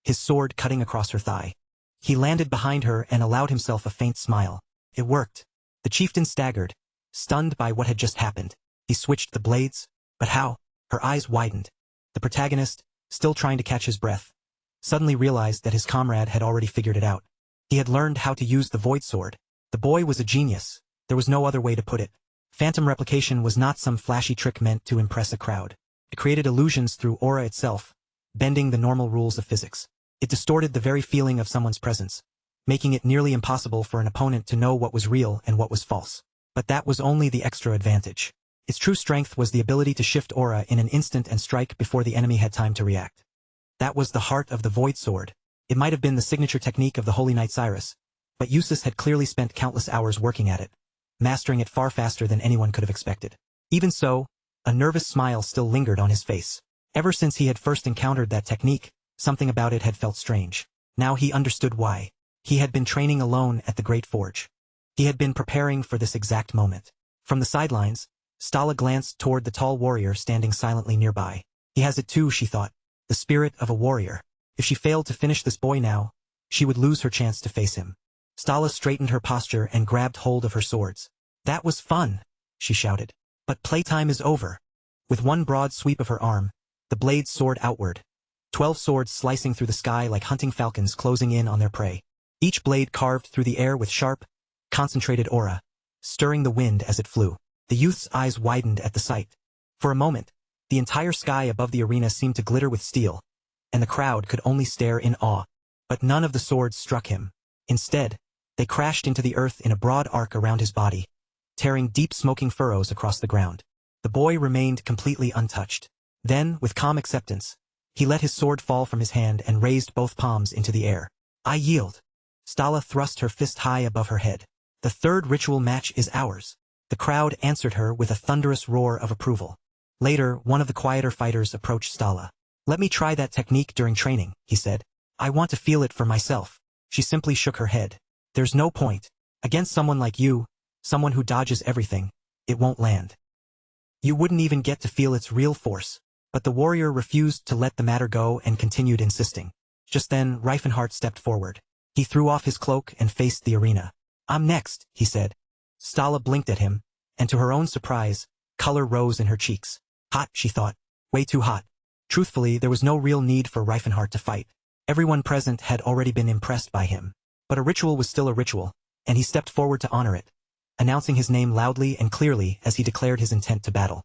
his sword cutting across her thigh. He landed behind her and allowed himself a faint smile. It worked. The chieftain staggered, stunned by what had just happened. He switched the blades, but how? Her eyes widened. The protagonist, still trying to catch his breath, suddenly realized that his comrade had already figured it out. He had learned how to use the void sword. The boy was a genius. There was no other way to put it. Phantom replication was not some flashy trick meant to impress a crowd. It created illusions through aura itself, bending the normal rules of physics. It distorted the very feeling of someone's presence, making it nearly impossible for an opponent to know what was real and what was false. But that was only the extra advantage. Its true strength was the ability to shift aura in an instant and strike before the enemy had time to react. That was the heart of the void sword. It might have been the signature technique of the Holy Knight Cyrus, but Eustace had clearly spent countless hours working at it, mastering it far faster than anyone could have expected. Even so, a nervous smile still lingered on his face. Ever since he had first encountered that technique, something about it had felt strange. Now he understood why. He had been training alone at the Great Forge. He had been preparing for this exact moment. From the sidelines, Stala glanced toward the tall warrior standing silently nearby. He has it too, she thought. The spirit of a warrior. If she failed to finish this boy now, she would lose her chance to face him. Stala straightened her posture and grabbed hold of her swords. That was fun, she shouted. But playtime is over. With one broad sweep of her arm, the blades soared outward. 12 swords slicing through the sky like hunting falcons closing in on their prey. Each blade carved through the air with sharp, concentrated aura, stirring the wind as it flew. The youth's eyes widened at the sight. For a moment, the entire sky above the arena seemed to glitter with steel, and the crowd could only stare in awe. But none of the swords struck him. Instead, they crashed into the earth in a broad arc around his body, tearing deep smoking furrows across the ground. The boy remained completely untouched. Then, with calm acceptance, he let his sword fall from his hand and raised both palms into the air. I yield. Stala thrust her fist high above her head. The third ritual match is ours. The crowd answered her with a thunderous roar of approval. Later, one of the quieter fighters approached Stala. Let me try that technique during training, he said. I want to feel it for myself. She simply shook her head. There's no point. Against someone like you, someone who dodges everything, it won't land. You wouldn't even get to feel its real force. But the warrior refused to let the matter go and continued insisting. Just then, Reifenhart stepped forward. He threw off his cloak and faced the arena. I'm next, he said. Stala blinked at him, and to her own surprise, color rose in her cheeks. Hot, she thought. Way too hot. Truthfully, there was no real need for Reifenhart to fight. Everyone present had already been impressed by him. But a ritual was still a ritual, and he stepped forward to honor it, announcing his name loudly and clearly as he declared his intent to battle.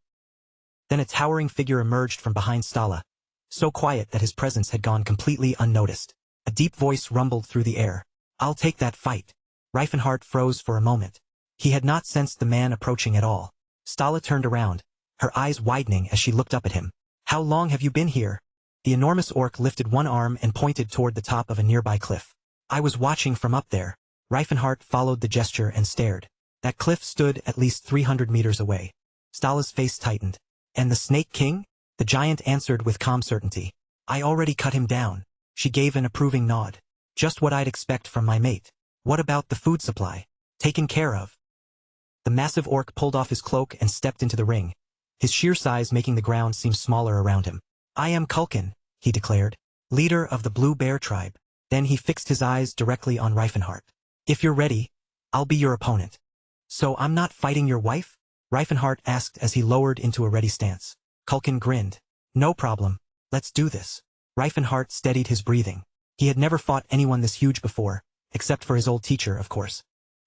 Then a towering figure emerged from behind Stala, so quiet that his presence had gone completely unnoticed. A deep voice rumbled through the air. I'll take that fight. Reifenhart froze for a moment. He had not sensed the man approaching at all. Stala turned around, her eyes widening as she looked up at him. How long have you been here? The enormous orc lifted one arm and pointed toward the top of a nearby cliff. I was watching from up there. Reifenhart followed the gesture and stared. That cliff stood at least 300 meters away. Stala's face tightened. And the Snake King? The giant answered with calm certainty. I already cut him down. She gave an approving nod. Just what I'd expect from my mate. What about the food supply? Taken care of. The massive orc pulled off his cloak and stepped into the ring, his sheer size making the ground seem smaller around him. I am Kulkin, he declared, leader of the Blue Bear tribe. Then he fixed his eyes directly on Reifenhart. If you're ready, I'll be your opponent. So I'm not fighting your wife? Reifenhart asked as he lowered into a ready stance. Kulkin grinned. No problem. Let's do this. Reifenhart steadied his breathing. He had never fought anyone this huge before, except for his old teacher, of course.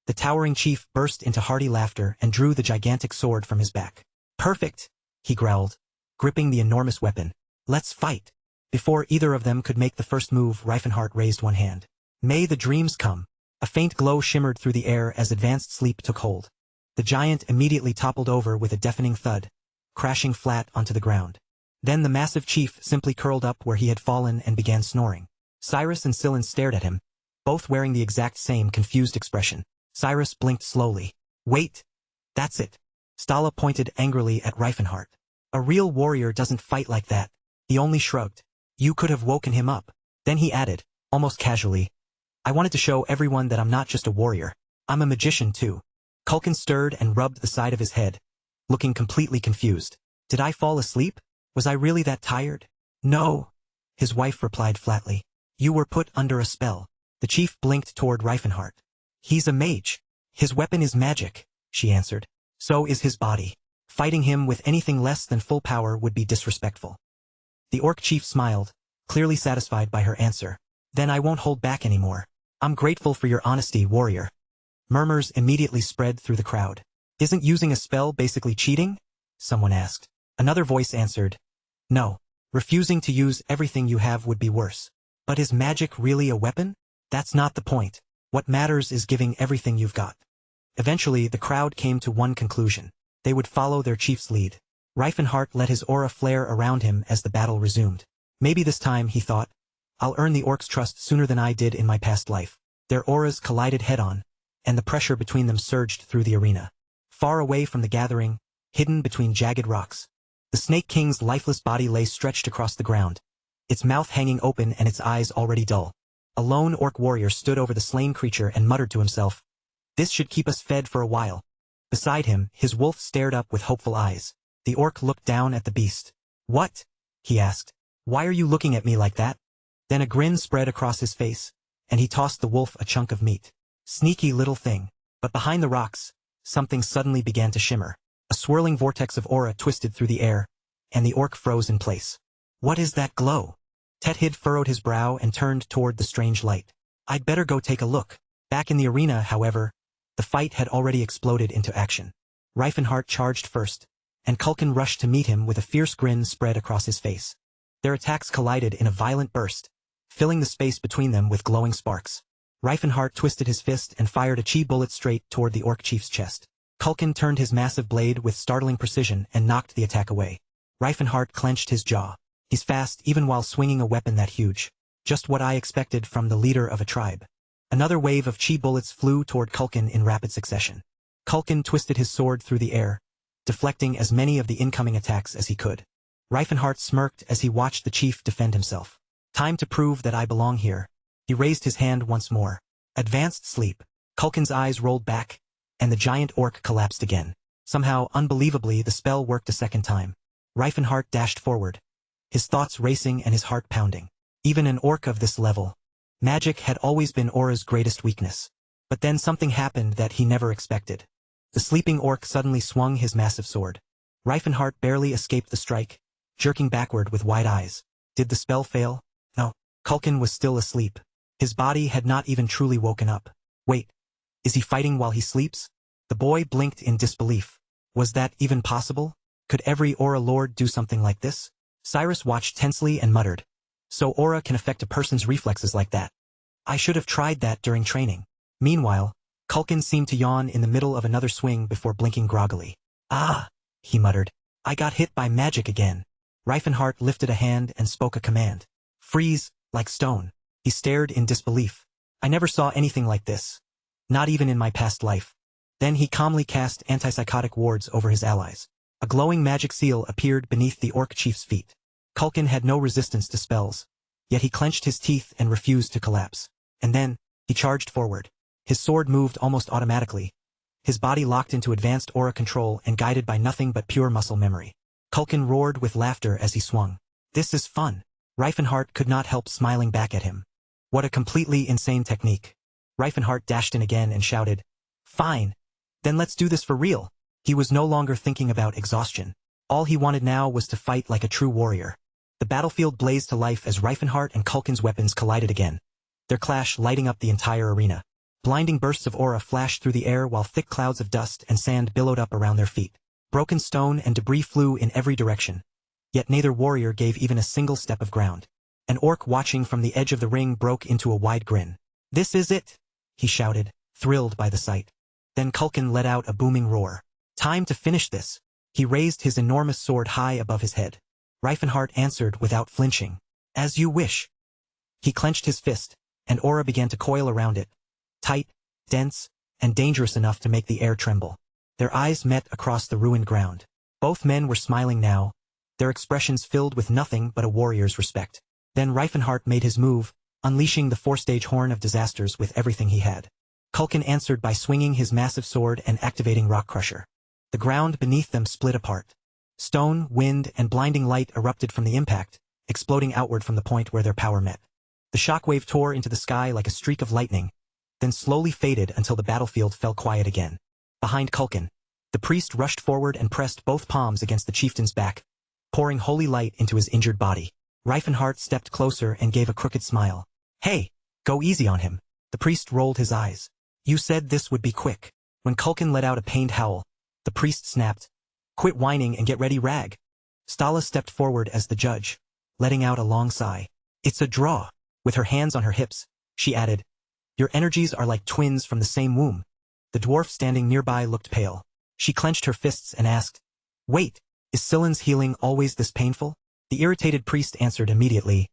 The towering chief burst into hearty laughter and drew the gigantic sword from his back. Perfect, he growled, gripping the enormous weapon. Let's fight. Before either of them could make the first move, Reifenhart raised one hand. May the dreams come. A faint glow shimmered through the air as advanced sleep took hold. The giant immediately toppled over with a deafening thud, crashing flat onto the ground. Then the massive chief simply curled up where he had fallen and began snoring. Cyrus and Scylla stared at him, both wearing the exact same confused expression. Cyrus blinked slowly. Wait! That's it! Stala pointed angrily at Reifenhart. A real warrior doesn't fight like that. He only shrugged. You could have woken him up. Then he added, almost casually, I wanted to show everyone that I'm not just a warrior. I'm a magician too. Culkin stirred and rubbed the side of his head, looking completely confused. Did I fall asleep? Was I really that tired? No, his wife replied flatly. You were put under a spell. The chief blinked toward Reifenhart. He's a mage. His weapon is magic, she answered. So is his body. Fighting him with anything less than full power would be disrespectful. The orc chief smiled, clearly satisfied by her answer. Then I won't hold back anymore. I'm grateful for your honesty, warrior. Murmurs immediately spread through the crowd. Isn't using a spell basically cheating? Someone asked. Another voice answered. No. Refusing to use everything you have would be worse. But is magic really a weapon? That's not the point. What matters is giving everything you've got. Eventually, the crowd came to one conclusion. They would follow their chief's lead. Reifenhart let his aura flare around him as the battle resumed. Maybe this time, he thought, I'll earn the orcs' trust sooner than I did in my past life. Their auras collided head-on, and the pressure between them surged through the arena. Far away from the gathering, hidden between jagged rocks, the Snake King's lifeless body lay stretched across the ground, its mouth hanging open and its eyes already dull. A lone orc warrior stood over the slain creature and muttered to himself, This should keep us fed for a while. Beside him, his wolf stared up with hopeful eyes. The orc looked down at the beast. What? He asked. Why are you looking at me like that? Then a grin spread across his face, and he tossed the wolf a chunk of meat. Sneaky little thing. But behind the rocks, something suddenly began to shimmer. A swirling vortex of aura twisted through the air, and the orc froze in place. What is that glow? Tethid furrowed his brow and turned toward the strange light. I'd better go take a look. Back in the arena, however, the fight had already exploded into action. Reifenhart charged first, and Culkin rushed to meet him with a fierce grin spread across his face. Their attacks collided in a violent burst, filling the space between them with glowing sparks. Reifenhart twisted his fist and fired a chi bullet straight toward the orc chief's chest. Culkin turned his massive blade with startling precision and knocked the attack away. Reifenhart clenched his jaw. He's fast even while swinging a weapon that huge. Just what I expected from the leader of a tribe. Another wave of chi bullets flew toward Culkin in rapid succession. Culkin twisted his sword through the air, deflecting as many of the incoming attacks as he could. Reifenhart smirked as he watched the chief defend himself. Time to prove that I belong here. He raised his hand once more. Advanced sleep. Culkin's eyes rolled back, and the giant orc collapsed again. Somehow, unbelievably, the spell worked a second time. Reifenhart dashed forward, his thoughts racing and his heart pounding. Even an orc of this level. Magic had always been Aura's greatest weakness. But then something happened that he never expected. The sleeping orc suddenly swung his massive sword. Reifenhart barely escaped the strike, jerking backward with wide eyes. Did the spell fail? No. Culkin was still asleep. His body had not even truly woken up. Wait. Is he fighting while he sleeps? The boy blinked in disbelief. Was that even possible? Could every Aura Lord do something like this? Cyrus watched tensely and muttered. So Aura can affect a person's reflexes like that. I should have tried that during training. Meanwhile, Culkin seemed to yawn in the middle of another swing before blinking groggily. Ah, he muttered. I got hit by magic again. Reifenhart lifted a hand and spoke a command. Freeze, like stone. He stared in disbelief. I never saw anything like this. Not even in my past life. Then he calmly cast antipsychotic wards over his allies. A glowing magic seal appeared beneath the orc chief's feet. Culkin had no resistance to spells, yet he clenched his teeth and refused to collapse. And then, he charged forward. His sword moved almost automatically, his body locked into advanced aura control and guided by nothing but pure muscle memory. Culkin roared with laughter as he swung. This is fun. Reifenhart could not help smiling back at him. What a completely insane technique. Reifenhart dashed in again and shouted, Fine. Then let's do this for real. He was no longer thinking about exhaustion. All he wanted now was to fight like a true warrior. The battlefield blazed to life as Reifenhart and Culkin's weapons collided again, their clash lighting up the entire arena. Blinding bursts of aura flashed through the air while thick clouds of dust and sand billowed up around their feet. Broken stone and debris flew in every direction. Yet neither warrior gave even a single step of ground. An orc watching from the edge of the ring broke into a wide grin. This is it, he shouted, thrilled by the sight. Then Culkin let out a booming roar. Time to finish this. He raised his enormous sword high above his head. Reifenhart answered without flinching. As you wish. He clenched his fist, and aura began to coil around it. Tight, dense, and dangerous enough to make the air tremble. Their eyes met across the ruined ground. Both men were smiling now, their expressions filled with nothing but a warrior's respect. Then Reifenhart made his move, unleashing the four-stage horn of disasters with everything he had. Culkin answered by swinging his massive sword and activating Rock Crusher. The ground beneath them split apart. Stone, wind, and blinding light erupted from the impact, exploding outward from the point where their power met. The shockwave tore into the sky like a streak of lightning, then slowly faded until the battlefield fell quiet again. Behind Culkin, the priest rushed forward and pressed both palms against the chieftain's back, pouring holy light into his injured body. Reifenhart stepped closer and gave a crooked smile. Hey, go easy on him. The priest rolled his eyes. You said this would be quick. When Culkin let out a pained howl, the priest snapped. Quit whining and get ready, Rag. Stala stepped forward as the judge, letting out a long sigh. It's a draw. With her hands on her hips, she added, Your energies are like twins from the same womb. The dwarf standing nearby looked pale. She clenched her fists and asked, Wait, is Scyllin's healing always this painful? The irritated priest answered immediately,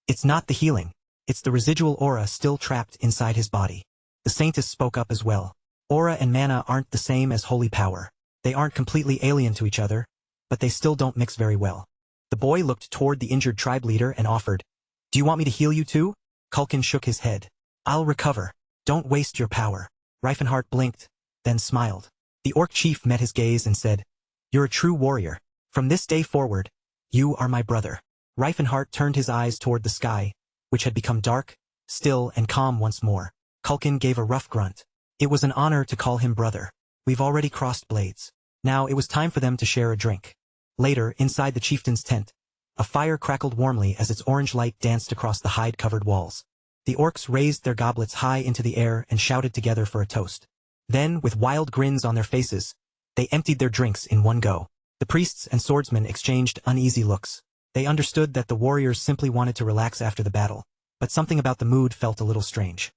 It's not the healing. It's the residual aura still trapped inside his body. The saintess spoke up as well. Aura and mana aren't the same as holy power. They aren't completely alien to each other, but they still don't mix very well. The boy looked toward the injured tribe leader and offered, Do you want me to heal you too? Culkin shook his head. I'll recover. Don't waste your power. Reifenhart blinked, then smiled. The orc chief met his gaze and said, You're a true warrior. From this day forward, you are my brother. Reifenhart turned his eyes toward the sky, which had become dark, still, and calm once more. Culkin gave a rough grunt. It was an honor to call him brother. We've already crossed blades. Now it was time for them to share a drink. Later, inside the chieftain's tent, a fire crackled warmly as its orange light danced across the hide-covered walls. The orcs raised their goblets high into the air and shouted together for a toast. Then, with wild grins on their faces, they emptied their drinks in one go. The priests and swordsmen exchanged uneasy looks. They understood that the warriors simply wanted to relax after the battle, but something about the mood felt a little strange.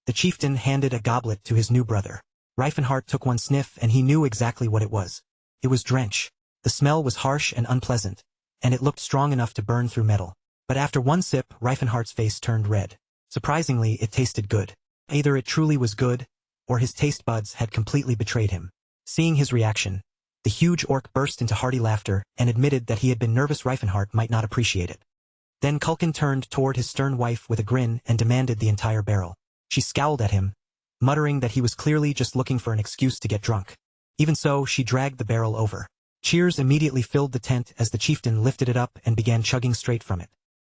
The chieftain handed a goblet to his new brother. Reifenhart took one sniff and he knew exactly what it was. It was drench. The smell was harsh and unpleasant, and it looked strong enough to burn through metal. But after one sip, Reifenhart's face turned red. Surprisingly, it tasted good. Either it truly was good, or his taste buds had completely betrayed him. Seeing his reaction, the huge orc burst into hearty laughter and admitted that he had been nervous Reifenhart might not appreciate it. Then Culkin turned toward his stern wife with a grin and demanded the entire barrel. She scowled at him, muttering that he was clearly just looking for an excuse to get drunk. Even so, she dragged the barrel over. Cheers immediately filled the tent as the chieftain lifted it up and began chugging straight from it.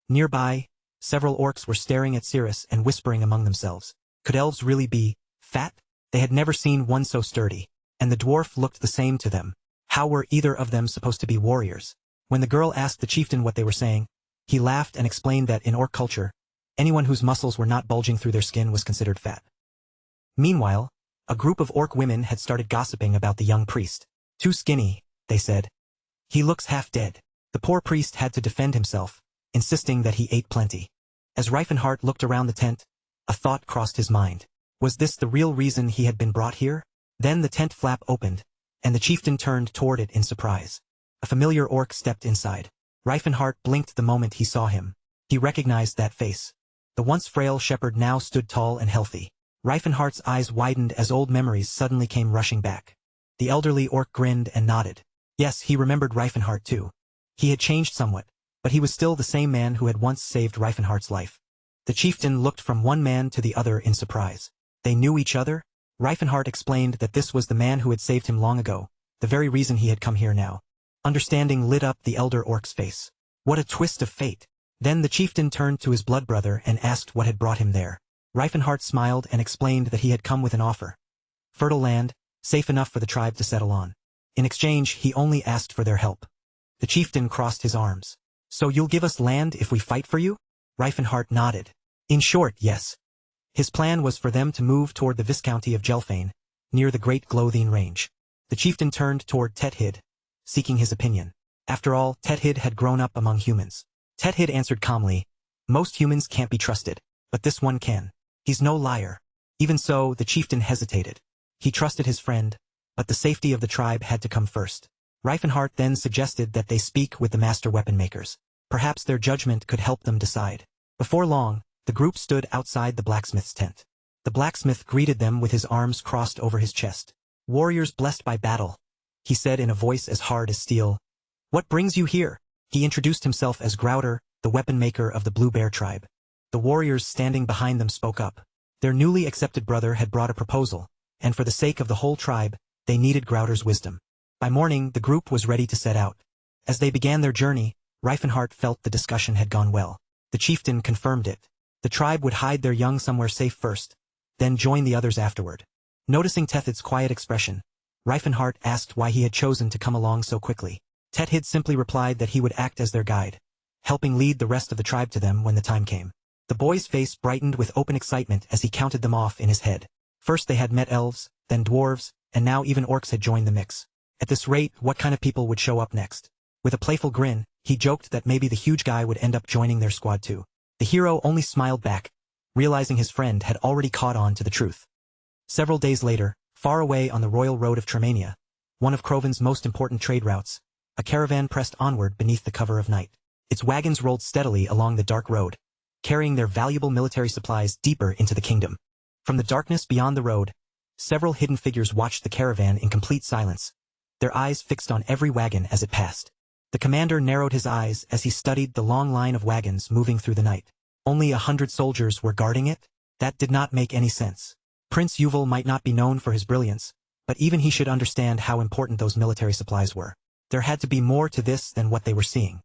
Nearby, several orcs were staring at Cirrus and whispering among themselves. Could elves really be fat? They had never seen one so sturdy, and the dwarf looked the same to them. How were either of them supposed to be warriors? When the girl asked the chieftain what they were saying, he laughed and explained that in orc culture, anyone whose muscles were not bulging through their skin was considered fat. Meanwhile, a group of orc women had started gossiping about the young priest. Too skinny, they said. He looks half dead. The poor priest had to defend himself, insisting that he ate plenty. As Reifenhart looked around the tent, a thought crossed his mind. Was this the real reason he had been brought here? Then the tent flap opened, and the chieftain turned toward it in surprise. A familiar orc stepped inside. Reifenhart blinked the moment he saw him. He recognized that face. The once frail shepherd now stood tall and healthy. Reifenhart's eyes widened as old memories suddenly came rushing back. The elderly orc grinned and nodded. Yes, he remembered Reifenhart too. He had changed somewhat, but he was still the same man who had once saved Reifenhart's life. The chieftain looked from one man to the other in surprise. They knew each other? Reifenhart explained that this was the man who had saved him long ago, the very reason he had come here now. Understanding lit up the elder orc's face. What a twist of fate. Then the chieftain turned to his blood brother and asked what had brought him there. Reifenhart smiled and explained that he had come with an offer. Fertile land, safe enough for the tribe to settle on. In exchange, he only asked for their help. The chieftain crossed his arms. So you'll give us land if we fight for you? Reifenhart nodded. In short, yes. His plan was for them to move toward the Viscounty of Gelfane, near the Great Glothian Range. The chieftain turned toward Tethid, seeking his opinion. After all, Tethid had grown up among humans. Tethid answered calmly, Most humans can't be trusted, but this one can. He's no liar. Even so, the chieftain hesitated. He trusted his friend, but the safety of the tribe had to come first. Reifenhart then suggested that they speak with the master weapon makers. Perhaps their judgment could help them decide. Before long, the group stood outside the blacksmith's tent. The blacksmith greeted them with his arms crossed over his chest. "Warriors blessed by battle," he said in a voice as hard as steel. "What brings you here?" He introduced himself as Grouter, the weapon maker of the Blue Bear tribe. The warriors standing behind them spoke up. Their newly accepted brother had brought a proposal, and for the sake of the whole tribe, they needed Grouter's wisdom. By morning, the group was ready to set out. As they began their journey, Reifenhart felt the discussion had gone well. The chieftain confirmed it. The tribe would hide their young somewhere safe first, then join the others afterward. Noticing Tethid's quiet expression, Reifenhart asked why he had chosen to come along so quickly. Tethid simply replied that he would act as their guide, helping lead the rest of the tribe to them when the time came. The boy's face brightened with open excitement as he counted them off in his head. First they had met elves, then dwarves, and now even orcs had joined the mix. At this rate, what kind of people would show up next? With a playful grin, he joked that maybe the huge guy would end up joining their squad too. The hero only smiled back, realizing his friend had already caught on to the truth. Several days later, far away on the royal road of Tremania, one of Croven's most important trade routes, a caravan pressed onward beneath the cover of night. Its wagons rolled steadily along the dark road, carrying their valuable military supplies deeper into the kingdom. From the darkness beyond the road, several hidden figures watched the caravan in complete silence, their eyes fixed on every wagon as it passed. The commander narrowed his eyes as he studied the long line of wagons moving through the night. Only 100 soldiers were guarding it? That did not make any sense. Prince Yuval might not be known for his brilliance, but even he should understand how important those military supplies were. There had to be more to this than what they were seeing.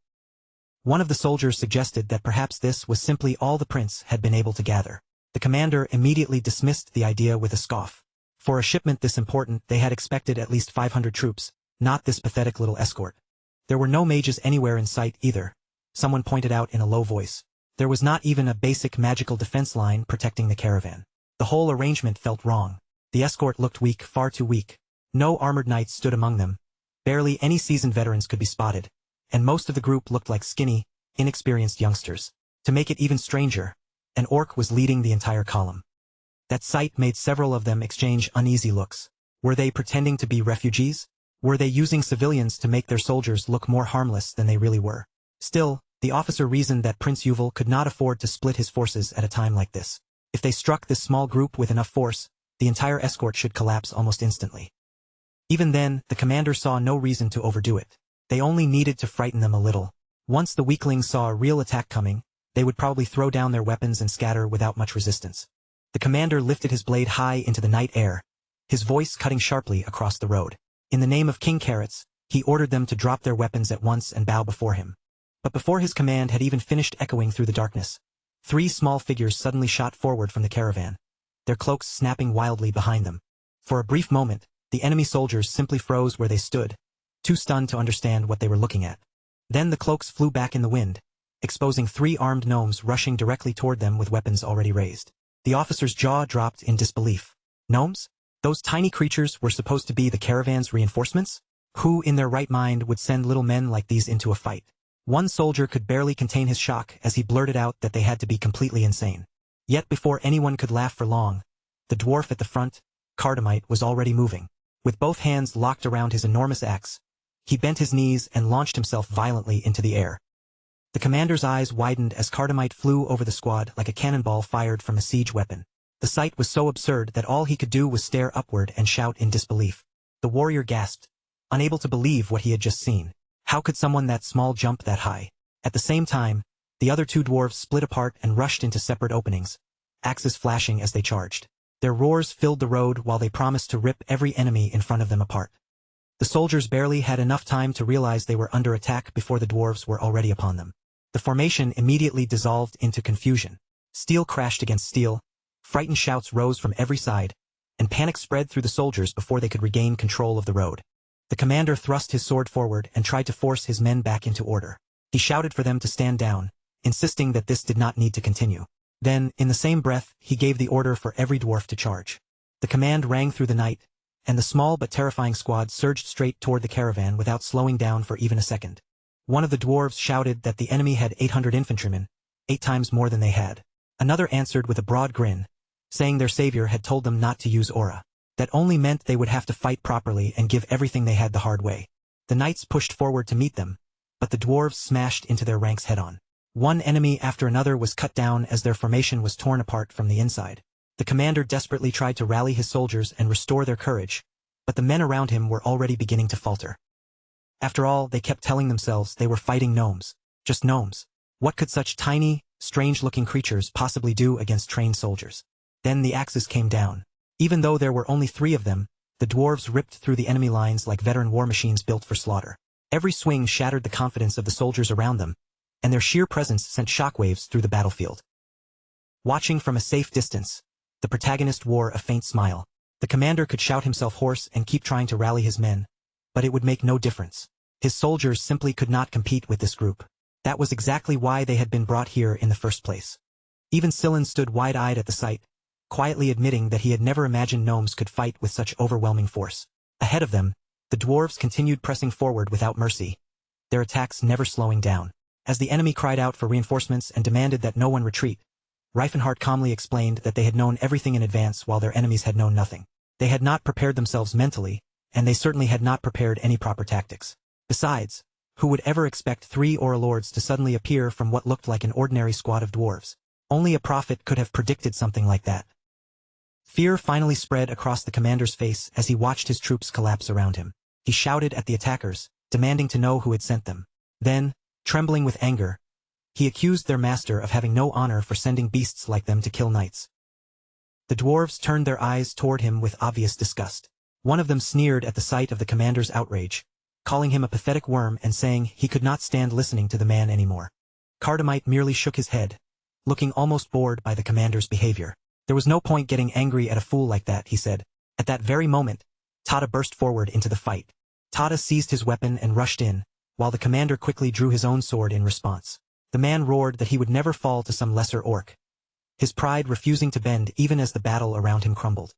One of the soldiers suggested that perhaps this was simply all the prince had been able to gather. The commander immediately dismissed the idea with a scoff. For a shipment this important, they had expected at least 500 troops, not this pathetic little escort. There were no mages anywhere in sight either, someone pointed out in a low voice. There was not even a basic magical defense line protecting the caravan. The whole arrangement felt wrong. The escort looked weak, far too weak. No armored knights stood among them. Barely any seasoned veterans could be spotted, and most of the group looked like skinny, inexperienced youngsters. To make it even stranger, an orc was leading the entire column. That sight made several of them exchange uneasy looks. Were they pretending to be refugees? Were they using civilians to make their soldiers look more harmless than they really were? Still, the officer reasoned that Prince Yuval could not afford to split his forces at a time like this. If they struck this small group with enough force, the entire escort should collapse almost instantly. Even then, the commander saw no reason to overdo it. They only needed to frighten them a little. Once the weaklings saw a real attack coming, they would probably throw down their weapons and scatter without much resistance. The commander lifted his blade high into the night air, his voice cutting sharply across the road. In the name of King Carrots, he ordered them to drop their weapons at once and bow before him. But before his command had even finished echoing through the darkness, 3 small figures suddenly shot forward from the caravan, their cloaks snapping wildly behind them. For a brief moment, the enemy soldiers simply froze where they stood, too stunned to understand what they were looking at. Then the cloaks flew back in the wind, exposing 3 armed gnomes rushing directly toward them with weapons already raised. The officer's jaw dropped in disbelief. Gnomes? Those tiny creatures were supposed to be the caravan's reinforcements? Who in their right mind would send little men like these into a fight? One soldier could barely contain his shock as he blurted out that they had to be completely insane. Yet before anyone could laugh for long, the dwarf at the front, Cardamite, was already moving. With both hands locked around his enormous axe, he bent his knees and launched himself violently into the air. The commander's eyes widened as Cardamite flew over the squad like a cannonball fired from a siege weapon. The sight was so absurd that all he could do was stare upward and shout in disbelief. The warrior gasped, unable to believe what he had just seen. How could someone that small jump that high? At the same time, the other 2 dwarves split apart and rushed into separate openings, axes flashing as they charged. Their roars filled the road while they promised to rip every enemy in front of them apart. The soldiers barely had enough time to realize they were under attack before the dwarves were already upon them. The formation immediately dissolved into confusion. Steel crashed against steel, frightened shouts rose from every side, and panic spread through the soldiers before they could regain control of the road. The commander thrust his sword forward and tried to force his men back into order. He shouted for them to stand down, insisting that this did not need to continue. Then, in the same breath, he gave the order for every dwarf to charge. The command rang through the night, and the small but terrifying squad surged straight toward the caravan without slowing down for even a second. One of the dwarves shouted that the enemy had 800 infantrymen, 8 times more than they had. Another answered with a broad grin, saying their savior had told them not to use aura. That only meant they would have to fight properly and give everything they had the hard way. The knights pushed forward to meet them, but the dwarves smashed into their ranks head-on. One enemy after another was cut down as their formation was torn apart from the inside. The commander desperately tried to rally his soldiers and restore their courage, but the men around him were already beginning to falter. After all, they kept telling themselves they were fighting gnomes. Just gnomes. What could such tiny, strange-looking creatures possibly do against trained soldiers? Then the axes came down. Even though there were only 3 of them, the dwarves ripped through the enemy lines like veteran war machines built for slaughter. Every swing shattered the confidence of the soldiers around them, and their sheer presence sent shockwaves through the battlefield. Watching from a safe distance, the protagonist wore a faint smile. The commander could shout himself hoarse and keep trying to rally his men, but it would make no difference. His soldiers simply could not compete with this group. That was exactly why they had been brought here in the first place. Even Sillin stood wide-eyed at the sight, quietly admitting that he had never imagined gnomes could fight with such overwhelming force. Ahead of them, the dwarves continued pressing forward without mercy, their attacks never slowing down. As the enemy cried out for reinforcements and demanded that no one retreat, Reifenhart calmly explained that they had known everything in advance while their enemies had known nothing. They had not prepared themselves mentally, and they certainly had not prepared any proper tactics. Besides, who would ever expect 3 Auralords to suddenly appear from what looked like an ordinary squad of dwarves? Only a prophet could have predicted something like that. Fear finally spread across the commander's face as he watched his troops collapse around him. He shouted at the attackers, demanding to know who had sent them. Then, trembling with anger, he accused their master of having no honor for sending beasts like them to kill knights. The dwarves turned their eyes toward him with obvious disgust. One of them sneered at the sight of the commander's outrage, calling him a pathetic worm and saying he could not stand listening to the man anymore. Cardamite merely shook his head, looking almost bored by the commander's behavior. There was no point getting angry at a fool like that, he said. At that very moment, Tada burst forward into the fight. Tada seized his weapon and rushed in, while the commander quickly drew his own sword in response. The man roared that he would never fall to some lesser orc, his pride refusing to bend even as the battle around him crumbled.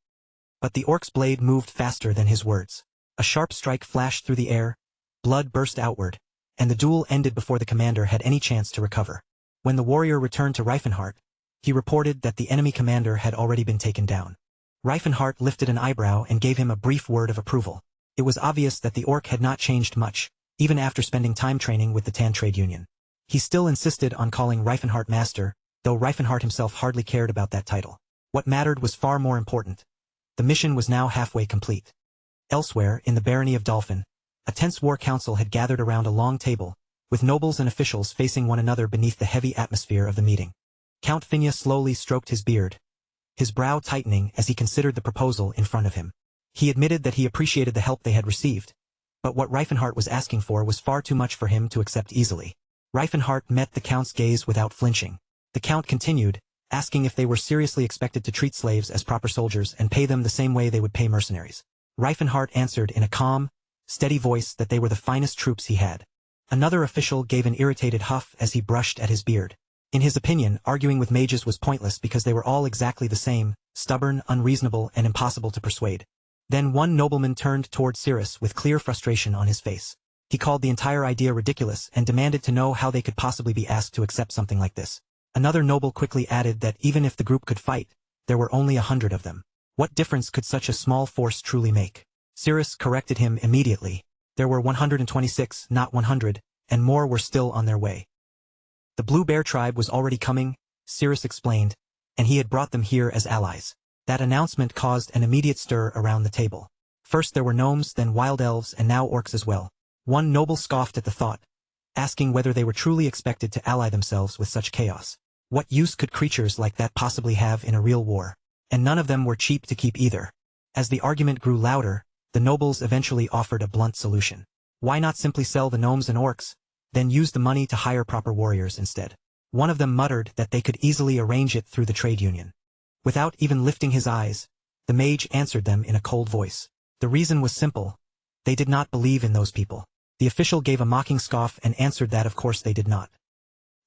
But the orc's blade moved faster than his words. A sharp strike flashed through the air, blood burst outward, and the duel ended before the commander had any chance to recover. When the warrior returned to Reifenhart, he reported that the enemy commander had already been taken down. Reifenhart lifted an eyebrow and gave him a brief word of approval. It was obvious that the orc had not changed much, even after spending time training with the Tan Trade Union. He still insisted on calling Reifenhart master, though Reifenhart himself hardly cared about that title. What mattered was far more important. The mission was now halfway complete. Elsewhere, in the barony of Dolphin, a tense war council had gathered around a long table, with nobles and officials facing one another beneath the heavy atmosphere of the meeting. Count Finia slowly stroked his beard, his brow tightening as he considered the proposal in front of him. He admitted that he appreciated the help they had received, but what Reifenhart was asking for was far too much for him to accept easily. Reifenhart met the Count's gaze without flinching. The Count continued, asking if they were seriously expected to treat slaves as proper soldiers and pay them the same way they would pay mercenaries. Reifenhart answered in a calm, steady voice that they were the finest troops he had. Another official gave an irritated huff as he brushed at his beard. In his opinion, arguing with mages was pointless because they were all exactly the same, stubborn, unreasonable, and impossible to persuade. Then one nobleman turned toward Cirrus with clear frustration on his face. He called the entire idea ridiculous and demanded to know how they could possibly be asked to accept something like this. Another noble quickly added that even if the group could fight, there were only 100 of them. What difference could such a small force truly make? Cirrus corrected him immediately. There were 126, not 100, and more were still on their way. The Blue Bear tribe was already coming, Cirrus explained, and he had brought them here as allies. That announcement caused an immediate stir around the table. First there were gnomes, then wild elves, and now orcs as well. One noble scoffed at the thought, asking whether they were truly expected to ally themselves with such chaos. What use could creatures like that possibly have in a real war? And none of them were cheap to keep either. As the argument grew louder, the nobles eventually offered a blunt solution. Why not simply sell the gnomes and orcs, then use the money to hire proper warriors instead? One of them muttered that they could easily arrange it through the trade union. Without even lifting his eyes, the mage answered them in a cold voice. The reason was simple. They did not believe in those people. The official gave a mocking scoff and answered that of course they did not.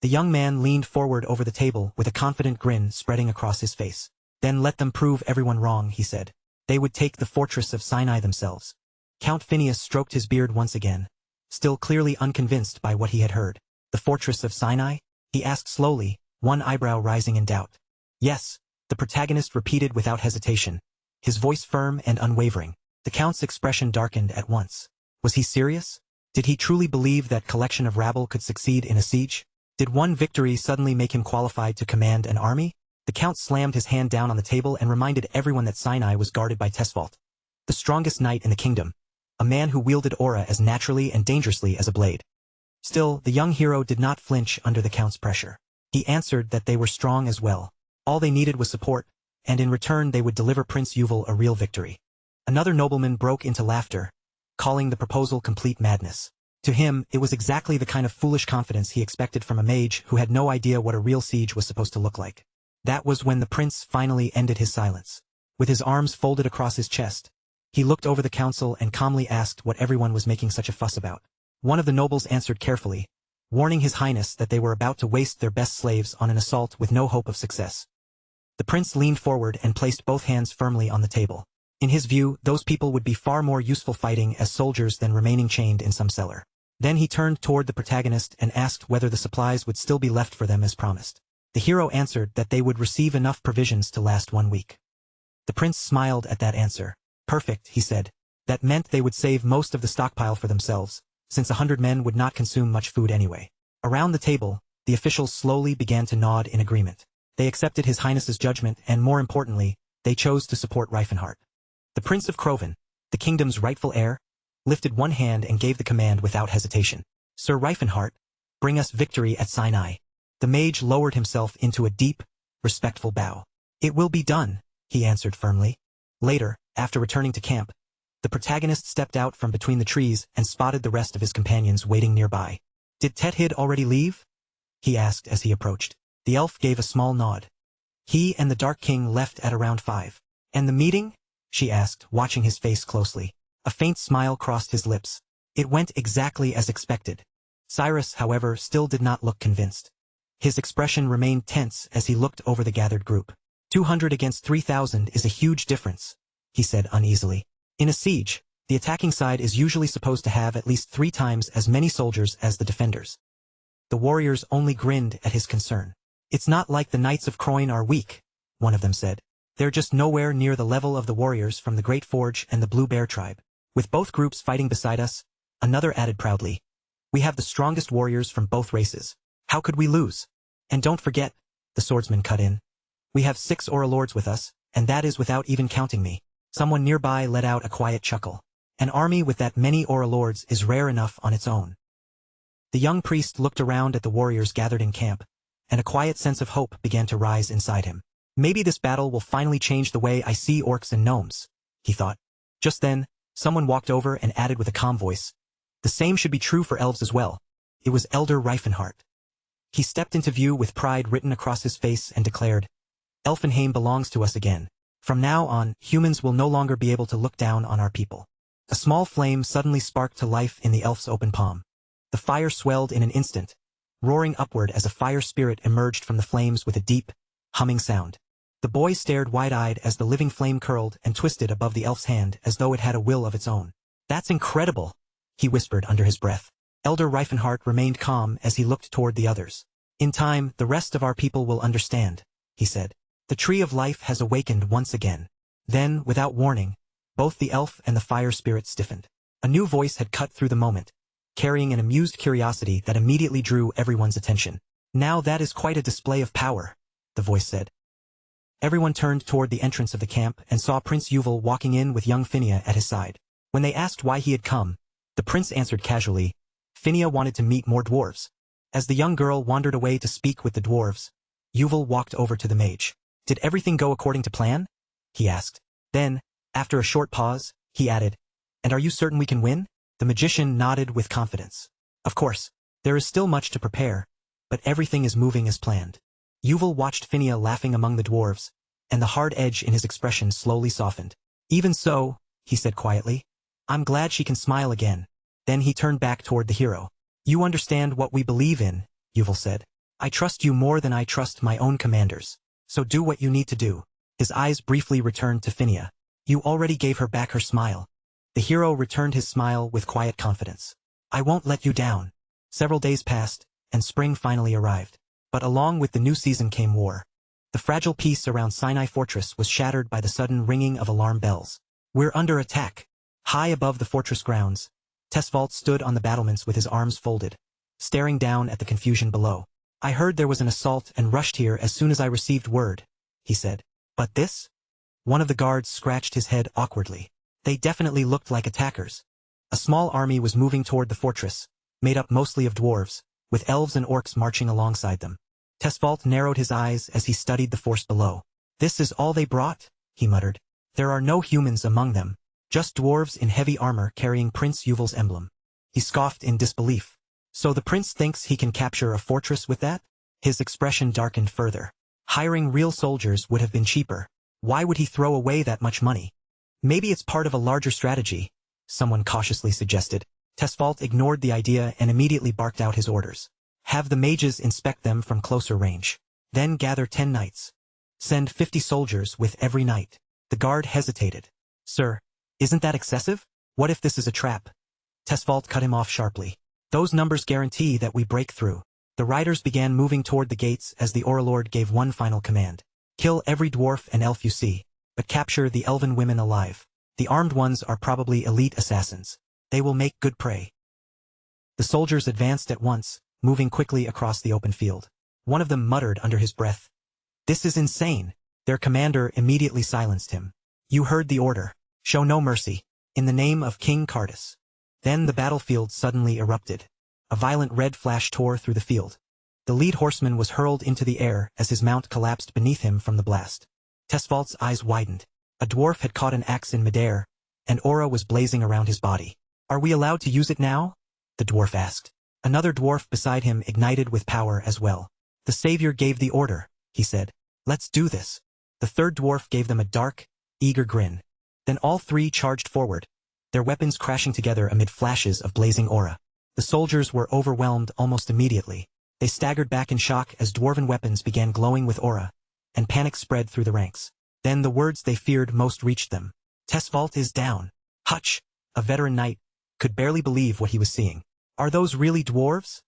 The young man leaned forward over the table with a confident grin spreading across his face. Then let them prove everyone wrong, he said. They would take the fortress of Sinai themselves. Count Phineas stroked his beard once again, still clearly unconvinced by what he had heard. The fortress of Sinai? He asked slowly, one eyebrow rising in doubt. Yes, the protagonist repeated without hesitation. his voice firm and unwavering. The Count's expression darkened at once. Was he serious? Did he truly believe that collection of rabble could succeed in a siege? Did one victory suddenly make him qualified to command an army? The Count slammed his hand down on the table and reminded everyone that Sinai was guarded by Tesfault, the strongest knight in the kingdom, a man who wielded aura as naturally and dangerously as a blade. Still, the young hero did not flinch under the Count's pressure. He answered that they were strong as well. All they needed was support, and in return they would deliver Prince Yuval a real victory. Another nobleman broke into laughter, calling the proposal complete madness. To him, it was exactly the kind of foolish confidence he expected from a mage who had no idea what a real siege was supposed to look like. That was when the prince finally ended his silence. With his arms folded across his chest, he looked over the council and calmly asked what everyone was making such a fuss about. One of the nobles answered carefully, warning His Highness that they were about to waste their best slaves on an assault with no hope of success. The prince leaned forward and placed both hands firmly on the table. In his view, those people would be far more useful fighting as soldiers than remaining chained in some cellar. Then he turned toward the protagonist and asked whether the supplies would still be left for them as promised. The hero answered that they would receive enough provisions to last 1 week. The prince smiled at that answer. Perfect, he said. That meant they would save most of the stockpile for themselves, since 100 men would not consume much food anyway. Around the table, the officials slowly began to nod in agreement. They accepted His Highness's judgment and, more importantly, they chose to support Reifenhart. The Prince of Kroven, the kingdom's rightful heir, lifted one hand and gave the command without hesitation. Sir Reifenhart, bring us victory at Sinai. The mage lowered himself into a deep, respectful bow. It will be done, he answered firmly. Later, after returning to camp, the protagonist stepped out from between the trees and spotted the rest of his companions waiting nearby. Did Tethid already leave? He asked as he approached. The elf gave a small nod. He and the Dark King left at around 5. And the meeting? She asked, watching his face closely. A faint smile crossed his lips. It went exactly as expected. Cyrus, however, still did not look convinced. His expression remained tense as he looked over the gathered group. 200 against 3,000 is a huge difference, he said uneasily. In a siege, the attacking side is usually supposed to have at least 3 times as many soldiers as the defenders. The warriors only grinned at his concern. It's not like the Knights of Croyne are weak, one of them said. They're just nowhere near the level of the warriors from the Great Forge and the Blue Bear tribe. With both groups fighting beside us, another added proudly. We have the strongest warriors from both races. How could we lose? And don't forget, the swordsman cut in. We have 6 Aura Lords with us, and that is without even counting me. Someone nearby let out a quiet chuckle. An army with that many Aura Lords is rare enough on its own. The young priest looked around at the warriors gathered in camp, and a quiet sense of hope began to rise inside him. Maybe this battle will finally change the way I see orcs and gnomes, he thought. Just then, someone walked over and added with a calm voice. The same should be true for elves as well. It was Elder Reifenhart. He stepped into view with pride written across his face and declared, Elfenheim belongs to us again. From now on, humans will no longer be able to look down on our people. A small flame suddenly sparked to life in the elf's open palm. The fire swelled in an instant, roaring upward as a fire spirit emerged from the flames with a deep, humming sound. The boy stared wide-eyed as the living flame curled and twisted above the elf's hand as though it had a will of its own. That's incredible, he whispered under his breath. Elder Reifenhart remained calm as he looked toward the others. In time, the rest of our people will understand, he said. The tree of life has awakened once again. Then, without warning, both the elf and the fire spirit stiffened. A new voice had cut through the moment, carrying an amused curiosity that immediately drew everyone's attention. Now that is quite a display of power, the voice said. Everyone turned toward the entrance of the camp and saw Prince Yuval walking in with young Phinia at his side. When they asked why he had come, the prince answered casually, Phinia wanted to meet more dwarves. As the young girl wandered away to speak with the dwarves, Yuval walked over to the mage. Did everything go according to plan? He asked. Then, after a short pause, he added, And are you certain we can win? The magician nodded with confidence. Of course, there is still much to prepare, but everything is moving as planned. Yuval watched Phinia laughing among the dwarves, and the hard edge in his expression slowly softened. Even so, he said quietly, I'm glad she can smile again. Then he turned back toward the hero. You understand what we believe in, Yuval said. I trust you more than I trust my own commanders. So do what you need to do. His eyes briefly returned to Phinia. You already gave her back her smile. The hero returned his smile with quiet confidence. I won't let you down. Several days passed, and spring finally arrived. But along with the new season came war. The fragile peace around Sinai Fortress was shattered by the sudden ringing of alarm bells. "We're under attack." High above the fortress grounds, Tesfault stood on the battlements with his arms folded, staring down at the confusion below. "I heard there was an assault and rushed here as soon as I received word," he said. "But this?" One of the guards scratched his head awkwardly. They definitely looked like attackers. A small army was moving toward the fortress, made up mostly of dwarves, with elves and orcs marching alongside them. Tesfault narrowed his eyes as he studied the force below. "This is all they brought?" he muttered. "There are no humans among them, just dwarves in heavy armor carrying Prince Yuval's emblem." He scoffed in disbelief. "So the prince thinks he can capture a fortress with that?" His expression darkened further. "Hiring real soldiers would have been cheaper. Why would he throw away that much money?" "Maybe it's part of a larger strategy," someone cautiously suggested. Tesfault ignored the idea and immediately barked out his orders. "Have the mages inspect them from closer range. Then gather 10 knights. Send 50 soldiers with every knight." The guard hesitated. "Sir, isn't that excessive? What if this is a trap?" Tesfault cut him off sharply. "Those numbers guarantee that we break through." The riders began moving toward the gates as the Auralord gave one final command. "Kill every dwarf and elf you see, but capture the elven women alive. The armed ones are probably elite assassins. They will make good prey." The soldiers advanced at once, moving quickly across the open field. One of them muttered under his breath, "This is insane." Their commander immediately silenced him. "You heard the order. Show no mercy. In the name of King Cardus." Then the battlefield suddenly erupted. A violent red flash tore through the field. The lead horseman was hurled into the air as his mount collapsed beneath him from the blast. Tesfault's eyes widened. A dwarf had caught an axe in midair, and aura was blazing around his body. "Are we allowed to use it now?" the dwarf asked. Another dwarf beside him ignited with power as well. "The savior gave the order," he said. "Let's do this." The third dwarf gave them a dark, eager grin. Then all three charged forward, their weapons crashing together amid flashes of blazing aura. The soldiers were overwhelmed almost immediately. They staggered back in shock as dwarven weapons began glowing with aura, and panic spread through the ranks. Then the words they feared most reached them. "Tesfault is down." Hutch, a veteran knight, could barely believe what he was seeing. "Are those really dwarves?"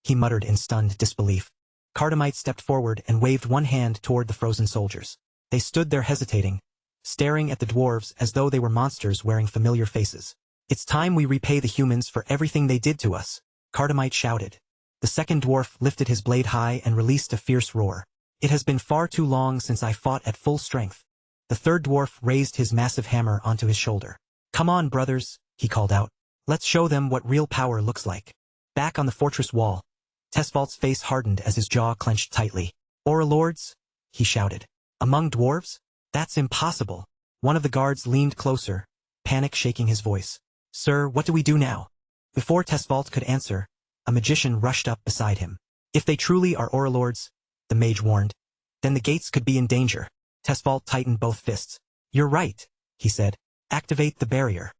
he muttered in stunned disbelief. Cardamite stepped forward and waved one hand toward the frozen soldiers. They stood there hesitating, staring at the dwarves as though they were monsters wearing familiar faces. "It's time we repay the humans for everything they did to us," Cardamite shouted. The second dwarf lifted his blade high and released a fierce roar. "It has been far too long since I fought at full strength." The third dwarf raised his massive hammer onto his shoulder. "Come on, brothers," he called out. "Let's show them what real power looks like." Back on the fortress wall, Tesfault's face hardened as his jaw clenched tightly. "Auralords?" he shouted. "Among dwarves? That's impossible." One of the guards leaned closer, panic shaking his voice. "Sir, what do we do now?" Before Tesfault could answer, a magician rushed up beside him. "If they truly are Auralords," the mage warned, "then the gates could be in danger." Tesfault tightened both fists. "You're right," he said. "Activate the barrier."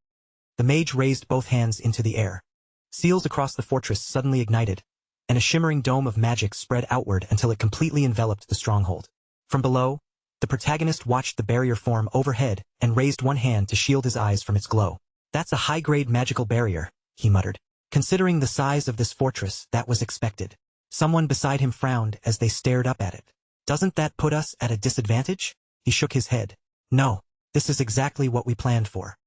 The mage raised both hands into the air. Seals across the fortress suddenly ignited, and a shimmering dome of magic spread outward until it completely enveloped the stronghold. From below, the protagonist watched the barrier form overhead and raised one hand to shield his eyes from its glow. "That's a high-grade magical barrier," he muttered. "Considering the size of this fortress, that was expected." Someone beside him frowned as they stared up at it. "Doesn't that put us at a disadvantage?" He shook his head. "No, this is exactly what we planned for."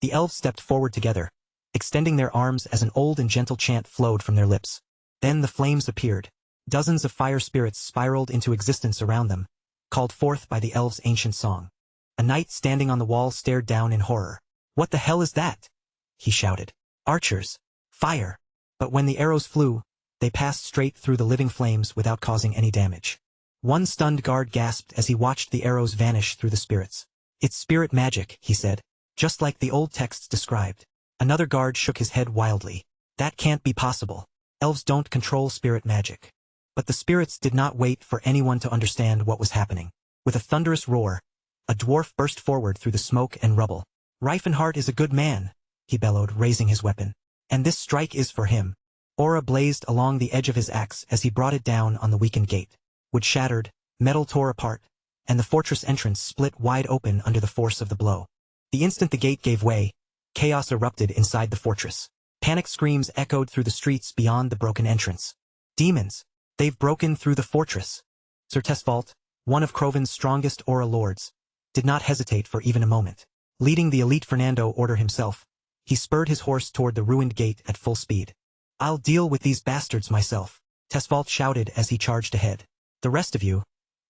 The elves stepped forward together, extending their arms as an old and gentle chant flowed from their lips. Then the flames appeared. Dozens of fire spirits spiraled into existence around them, called forth by the elves' ancient song. A knight standing on the wall stared down in horror. "What the hell is that?" he shouted. "Archers. Fire." But when the arrows flew, they passed straight through the living flames without causing any damage. One stunned guard gasped as he watched the arrows vanish through the spirits. "It's spirit magic," he said, "just like the old texts described." Another guard shook his head wildly. "That can't be possible. Elves don't control spirit magic." But the spirits did not wait for anyone to understand what was happening. With a thunderous roar, a dwarf burst forward through the smoke and rubble. "Reifenhart is a good man," he bellowed, raising his weapon. "And this strike is for him." Aura blazed along the edge of his axe as he brought it down on the weakened gate. Wood shattered, metal tore apart, and the fortress entrance split wide open under the force of the blow. The instant the gate gave way, chaos erupted inside the fortress. Panic screams echoed through the streets beyond the broken entrance. "Demons! They've broken through the fortress!" Sir Tesfault, one of Croven's strongest aura lords, did not hesitate for even a moment. Leading the elite Fernando order himself, he spurred his horse toward the ruined gate at full speed. "I'll deal with these bastards myself," Tesfault shouted as he charged ahead. "The rest of you,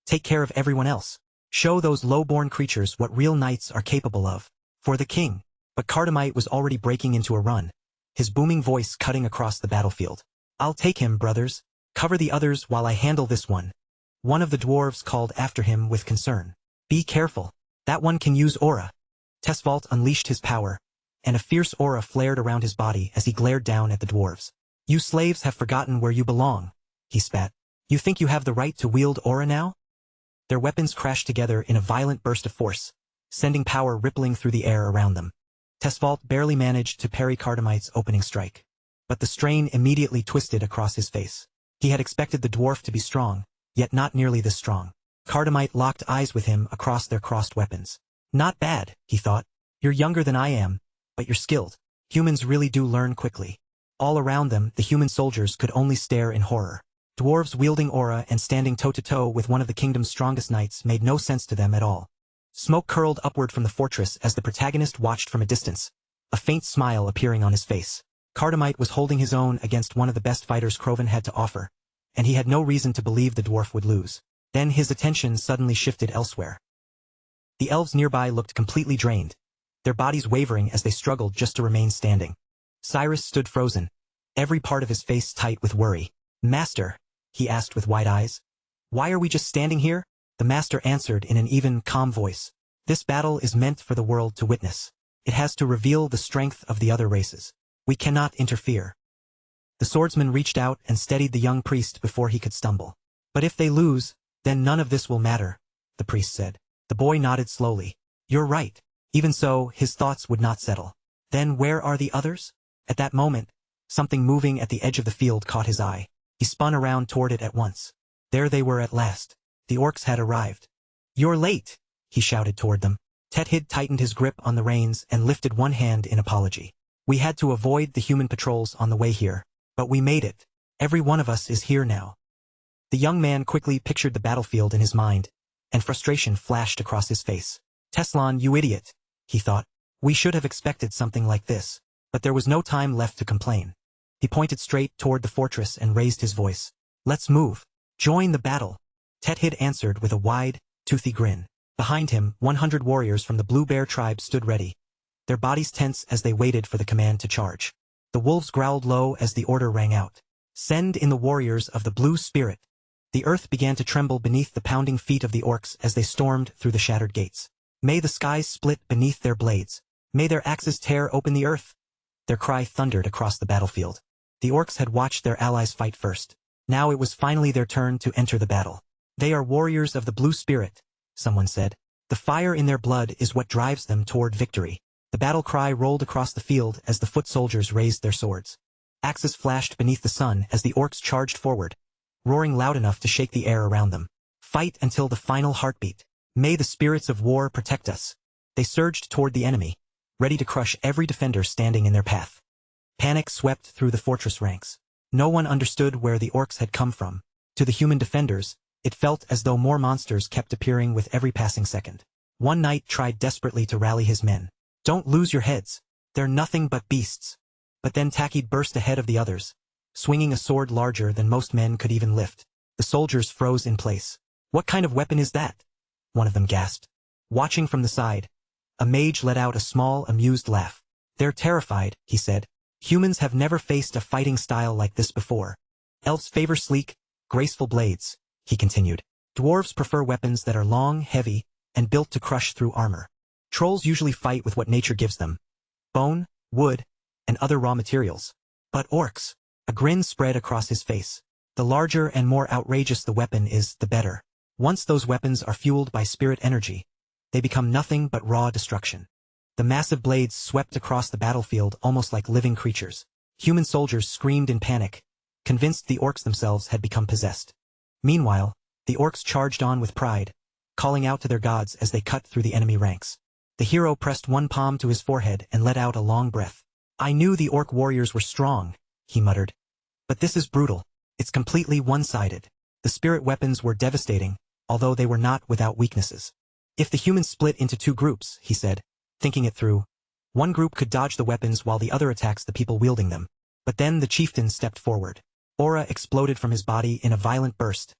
take care of everyone else. Show those low-born creatures what real knights are capable of. For the king." But Cardamite was already breaking into a run, his booming voice cutting across the battlefield. "I'll take him, brothers. Cover the others while I handle this one." One of the dwarves called after him with concern. "Be careful. That one can use aura." Tesfault unleashed his power, and a fierce aura flared around his body as he glared down at the dwarves. "You slaves have forgotten where you belong," he spat. "You think you have the right to wield aura now?" Their weapons crashed together in a violent burst of force, sending power rippling through the air around them. Tesfault barely managed to parry Cardamite's opening strike. But the strain immediately twisted across his face. He had expected the dwarf to be strong, yet not nearly this strong. Cardamite locked eyes with him across their crossed weapons. "Not bad," he thought. "You're younger than I am, but you're skilled. Humans really do learn quickly." All around them, the human soldiers could only stare in horror. Dwarves wielding aura and standing toe-to-toe with one of the kingdom's strongest knights made no sense to them at all. Smoke curled upward from the fortress as the protagonist watched from a distance, a faint smile appearing on his face. Cardamite was holding his own against one of the best fighters Croven had to offer, and he had no reason to believe the dwarf would lose. Then his attention suddenly shifted elsewhere. The elves nearby looked completely drained, their bodies wavering as they struggled just to remain standing. Cyrus stood frozen, every part of his face tight with worry. "Master," he asked with wide eyes, "why are we just standing here?" The master answered in an even, calm voice. "This battle is meant for the world to witness. It has to reveal the strength of the other races. We cannot interfere." The swordsman reached out and steadied the young priest before he could stumble. "But if they lose, then none of this will matter," the priest said. The boy nodded slowly. "You're right." Even so, his thoughts would not settle. "Then where are the others?" At that moment, something moving at the edge of the field caught his eye. He spun around toward it at once. There they were at last. The orcs had arrived. "You're late," he shouted toward them. Tethid tightened his grip on the reins and lifted one hand in apology. "We had to avoid the human patrols on the way here, but we made it. Every one of us is here now." The young man quickly pictured the battlefield in his mind, and frustration flashed across his face. "Teslan, you idiot," he thought. "We should have expected something like this." But there was no time left to complain. He pointed straight toward the fortress and raised his voice. "Let's move. Join the battle." Tethid answered with a wide, toothy grin. Behind him, 100 warriors from the Blue Bear tribe stood ready, their bodies tense as they waited for the command to charge. The wolves growled low as the order rang out. "Send in the warriors of the Blue Spirit." The earth began to tremble beneath the pounding feet of the orcs as they stormed through the shattered gates. "May the skies split beneath their blades. May their axes tear open the earth." Their cry thundered across the battlefield. The orcs had watched their allies fight first. Now it was finally their turn to enter the battle. "They are warriors of the Blue Spirit," someone said. "The fire in their blood is what drives them toward victory." The battle cry rolled across the field as the foot soldiers raised their swords. Axes flashed beneath the sun as the orcs charged forward, roaring loud enough to shake the air around them. "Fight until the final heartbeat. May the spirits of war protect us." They surged toward the enemy, ready to crush every defender standing in their path. Panic swept through the fortress ranks. No one understood where the orcs had come from. To the human defenders, it felt as though more monsters kept appearing with every passing second. One knight tried desperately to rally his men. "Don't lose your heads. They're nothing but beasts." But then Takid burst ahead of the others, swinging a sword larger than most men could even lift. The soldiers froze in place. "What kind of weapon is that?" one of them gasped. Watching from the side, a mage let out a small, amused laugh. "They're terrified," he said. "Humans have never faced a fighting style like this before. Elves favor sleek, graceful blades," he continued. "Dwarves prefer weapons that are long, heavy, and built to crush through armor. Trolls usually fight with what nature gives them: bone, wood, and other raw materials. But orcs—" a grin spread across his face. "The larger and more outrageous the weapon is, the better. Once those weapons are fueled by spirit energy, they become nothing but raw destruction." The massive blades swept across the battlefield almost like living creatures. Human soldiers screamed in panic, convinced the orcs themselves had become possessed. Meanwhile, the orcs charged on with pride, calling out to their gods as they cut through the enemy ranks. The hero pressed one palm to his forehead and let out a long breath. "I knew the orc warriors were strong," he muttered. "But this is brutal. It's completely one-sided." The spirit weapons were devastating, although they were not without weaknesses. If the humans split into two groups, he said, thinking it through, one group could dodge the weapons while the other attacks the people wielding them. But then the chieftain stepped forward. Aura exploded from his body in a violent burst,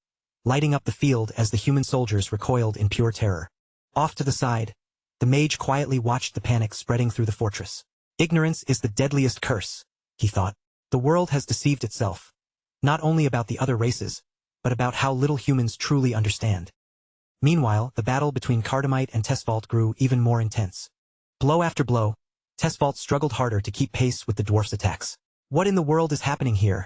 lighting up the field as the human soldiers recoiled in pure terror. Off to the side, the mage quietly watched the panic spreading through the fortress. Ignorance is the deadliest curse, he thought. The world has deceived itself, not only about the other races, but about how little humans truly understand. Meanwhile, the battle between Cardamite and Tesfault grew even more intense. Blow after blow, Tesfault struggled harder to keep pace with the dwarf's attacks. What in the world is happening here?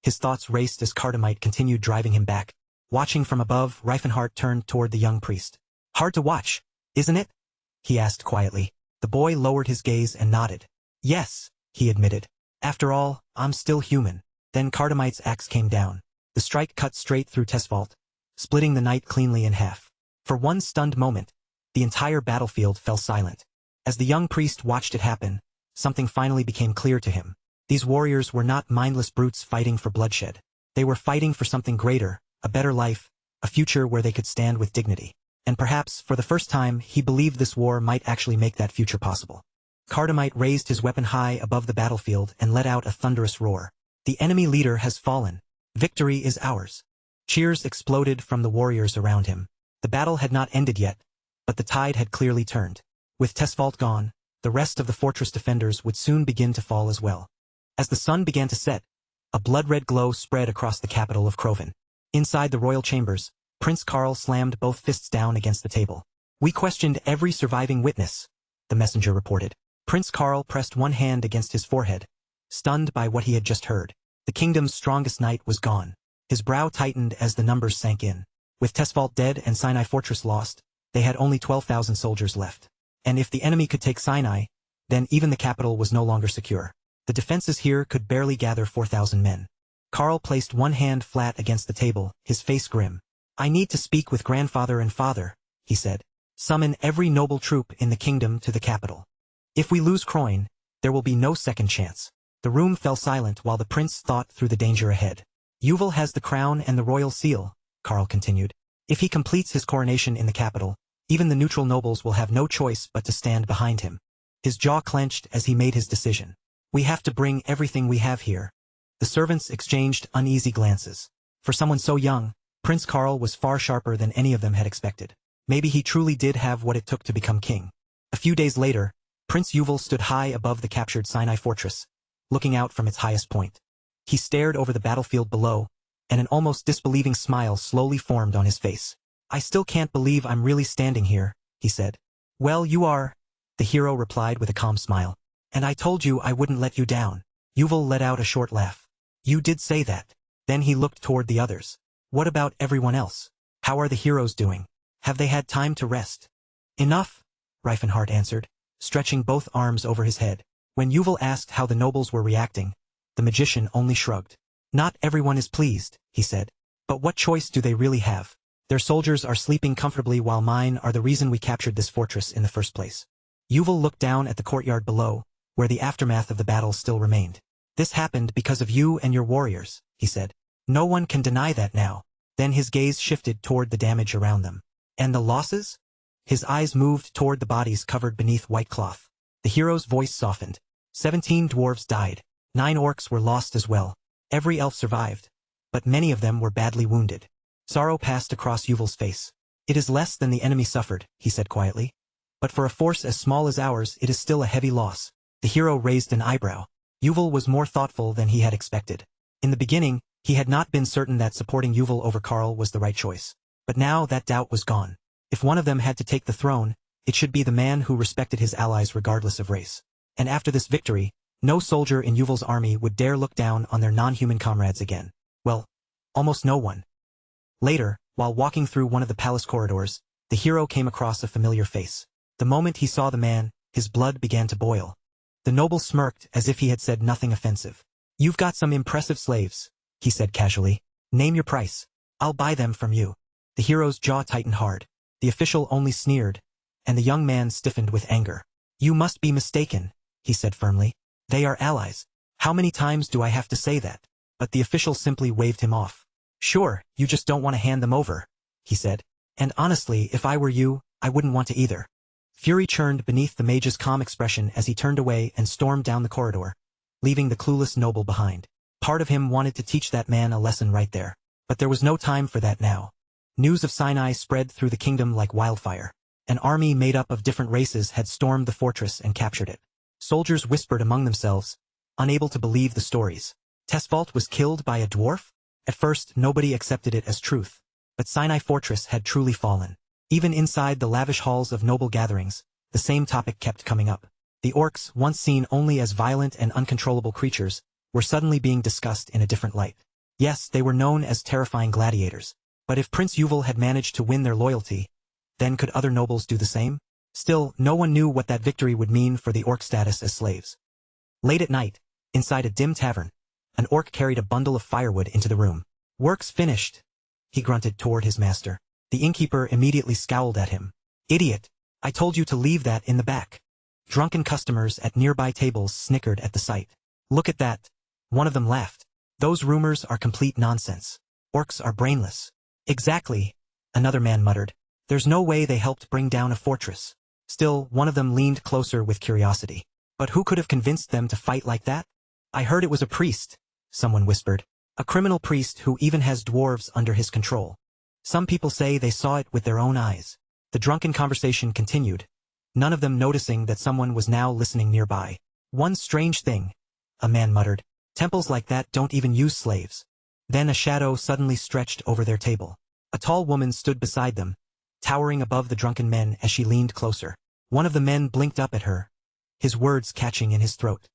His thoughts raced as Cardamite continued driving him back. Watching from above, Reifenhart turned toward the young priest. Hard to watch, isn't it? He asked quietly. The boy lowered his gaze and nodded. Yes, he admitted. After all, I'm still human. Then Cardamite's axe came down. The strike cut straight through Tesfault, splitting the knight cleanly in half. For one stunned moment, the entire battlefield fell silent. As the young priest watched it happen, something finally became clear to him. These warriors were not mindless brutes fighting for bloodshed. They were fighting for something greater, a better life, a future where they could stand with dignity. And perhaps, for the first time, he believed this war might actually make that future possible. Cardamite raised his weapon high above the battlefield and let out a thunderous roar. The enemy leader has fallen. Victory is ours. Cheers exploded from the warriors around him. The battle had not ended yet, but the tide had clearly turned. With Tesfault gone, the rest of the fortress defenders would soon begin to fall as well. As the sun began to set, a blood-red glow spread across the capital of Kroven. Inside the royal chambers, Prince Karl slammed both fists down against the table. We questioned every surviving witness, the messenger reported. Prince Karl pressed one hand against his forehead, stunned by what he had just heard. The kingdom's strongest knight was gone. His brow tightened as the numbers sank in. With Tesfault dead and Sinai Fortress lost, they had only 12,000 soldiers left. And if the enemy could take Sinai, then even the capital was no longer secure. The defenses here could barely gather 4,000 men. Karl placed one hand flat against the table, his face grim. I need to speak with grandfather and father, he said. Summon every noble troop in the kingdom to the capital. If we lose Croyne, there will be no second chance. The room fell silent while the prince thought through the danger ahead. Yuval has the crown and the royal seal, Karl continued. If he completes his coronation in the capital, even the neutral nobles will have no choice but to stand behind him. His jaw clenched as he made his decision. We have to bring everything we have here. The servants exchanged uneasy glances. For someone so young, Prince Karl was far sharper than any of them had expected. Maybe he truly did have what it took to become king. A few days later, Prince Yuval stood high above the captured Sinai fortress, looking out from its highest point. He stared over the battlefield below, and an almost disbelieving smile slowly formed on his face. I still can't believe I'm really standing here, he said. Well, you are, the hero replied with a calm smile. And I told you I wouldn't let you down. Yuval let out a short laugh. You did say that. Then he looked toward the others. What about everyone else? How are the heroes doing? Have they had time to rest? Enough, Reifenhart answered, stretching both arms over his head. When Yuval asked how the nobles were reacting, the magician only shrugged. Not everyone is pleased, he said. But what choice do they really have? Their soldiers are sleeping comfortably while mine are the reason we captured this fortress in the first place. Yuval looked down at the courtyard below, where the aftermath of the battle still remained. This happened because of you and your warriors, he said. No one can deny that now. Then his gaze shifted toward the damage around them. And the losses? His eyes moved toward the bodies covered beneath white cloth. The hero's voice softened. 17 dwarves died. 9 orcs were lost as well. Every elf survived, but many of them were badly wounded. Sorrow passed across Yuval's face. It is less than the enemy suffered, he said quietly. But for a force as small as ours, it is still a heavy loss. The hero raised an eyebrow. Yuval was more thoughtful than he had expected. In the beginning, he had not been certain that supporting Yuval over Karl was the right choice. But now that doubt was gone. If one of them had to take the throne, it should be the man who respected his allies regardless of race. And after this victory, no soldier in Yuval's army would dare look down on their non-human comrades again. Well, almost no one. Later, while walking through one of the palace corridors, the hero came across a familiar face. The moment he saw the man, his blood began to boil. The noble smirked as if he had said nothing offensive. You've got some impressive slaves, he said casually. Name your price. I'll buy them from you. The hero's jaw tightened hard. The official only sneered, and the young man stiffened with anger. You must be mistaken, he said firmly. They are allies. How many times do I have to say that? But the official simply waved him off. Sure, you just don't want to hand them over, he said. And honestly, if I were you, I wouldn't want to either. Fury churned beneath the mage's calm expression as he turned away and stormed down the corridor, leaving the clueless noble behind. Part of him wanted to teach that man a lesson right there. But there was no time for that now. News of Sinai spread through the kingdom like wildfire. An army made up of different races had stormed the fortress and captured it. Soldiers whispered among themselves, unable to believe the stories. Tesfault was killed by a dwarf? At first, nobody accepted it as truth. But Sinai Fortress had truly fallen. Even inside the lavish halls of noble gatherings, the same topic kept coming up. The orcs, once seen only as violent and uncontrollable creatures, were suddenly being discussed in a different light. Yes, they were known as terrifying gladiators. But if Prince Yuval had managed to win their loyalty, then could other nobles do the same? Still, no one knew what that victory would mean for the orc status as slaves. Late at night, inside a dim tavern, an orc carried a bundle of firewood into the room. "Work's finished," he grunted toward his master. The innkeeper immediately scowled at him. "Idiot, I told you to leave that in the back." Drunken customers at nearby tables snickered at the sight. "Look at that," one of them laughed. "Those rumors are complete nonsense. Orcs are brainless." "Exactly," another man muttered. "There's no way they helped bring down a fortress." Still, one of them leaned closer with curiosity. "But who could have convinced them to fight like that?" "I heard it was a priest," someone whispered. "A criminal priest who even has dwarves under his control. Some people say they saw it with their own eyes." The drunken conversation continued, none of them noticing that someone was now listening nearby. "One strange thing," a man muttered. "Temples like that don't even use slaves." Then a shadow suddenly stretched over their table. A tall woman stood beside them, towering above the drunken men as she leaned closer. One of the men blinked up at her, his words catching in his throat.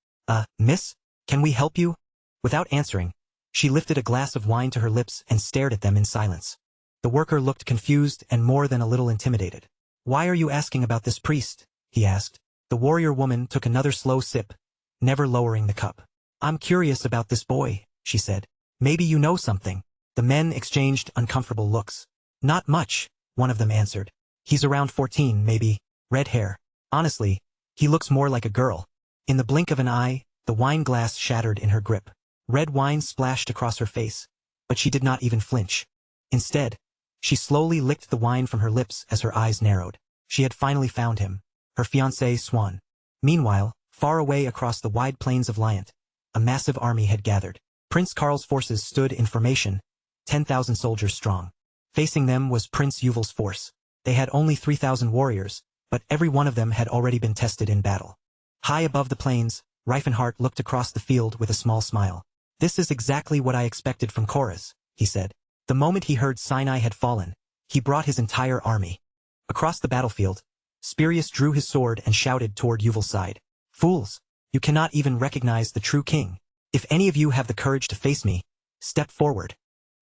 Miss? Can we help you?" Without answering, she lifted a glass of wine to her lips and stared at them in silence. The worker looked confused and more than a little intimidated. "Why are you asking about this priest?" he asked. The warrior woman took another slow sip, never lowering the cup. "I'm curious about this boy," she said. "Maybe you know something." The men exchanged uncomfortable looks. "Not much," one of them answered. "He's around 14, maybe. Red hair. Honestly, he looks more like a girl." In the blink of an eye, the wine glass shattered in her grip. Red wine splashed across her face, but she did not even flinch. Instead, she slowly licked the wine from her lips as her eyes narrowed. She had finally found him, her fiancé Swan. Meanwhile, far away across the wide plains of Lyant, a massive army had gathered. Prince Karl's forces stood in formation, 10,000 soldiers strong. Facing them was Prince Yuval's force. They had only 3,000 warriors, but every one of them had already been tested in battle. High above the plains, Reifenhart looked across the field with a small smile. "This is exactly what I expected from Korras," he said. The moment he heard Sinai had fallen, he brought his entire army. Across the battlefield, Spirius drew his sword and shouted toward Yuval's side. "Fools! You cannot even recognize the true king. If any of you have the courage to face me, step forward."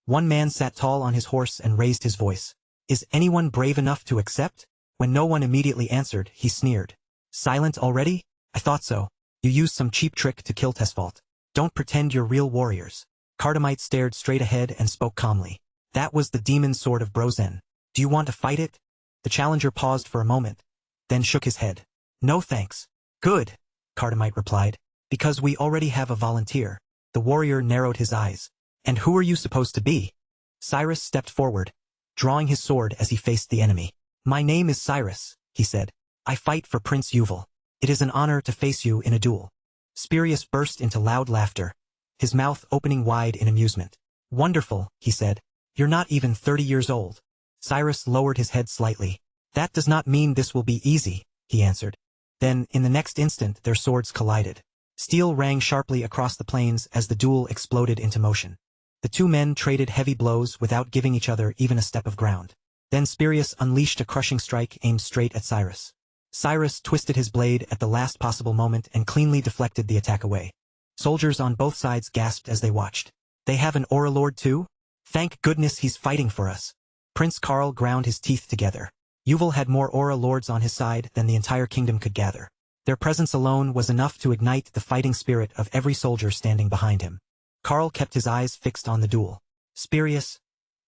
One man sat tall on his horse and raised his voice. "Is anyone brave enough to accept?" When no one immediately answered, he sneered. "Silent already? I thought so. You used some cheap trick to kill Tesfault. Don't pretend you're real warriors." Cardamite stared straight ahead and spoke calmly. "That was the demon sword of Brozen. Do you want to fight it?" The challenger paused for a moment, then shook his head. "No thanks." "Good," Cardamite replied. "Because we already have a volunteer." The warrior narrowed his eyes. "And who are you supposed to be?" Cyrus stepped forward, drawing his sword as he faced the enemy. "My name is Cyrus," he said. "I fight for Prince Yuval. It is an honor to face you in a duel." Spirius burst into loud laughter, his mouth opening wide in amusement. "Wonderful," he said. "You're not even 30 years old." Cyrus lowered his head slightly. "That does not mean this will be easy," he answered. Then, in the next instant, their swords collided. Steel rang sharply across the plains as the duel exploded into motion. The two men traded heavy blows without giving each other even a step of ground. Then Spirius unleashed a crushing strike aimed straight at Cyrus. Cyrus twisted his blade at the last possible moment and cleanly deflected the attack away. Soldiers on both sides gasped as they watched. "They have an Aura Lord too? Thank goodness he's fighting for us." Prince Karl ground his teeth together. Yuval had more Aura Lords on his side than the entire kingdom could gather. Their presence alone was enough to ignite the fighting spirit of every soldier standing behind him. Karl kept his eyes fixed on the duel. "Spirius,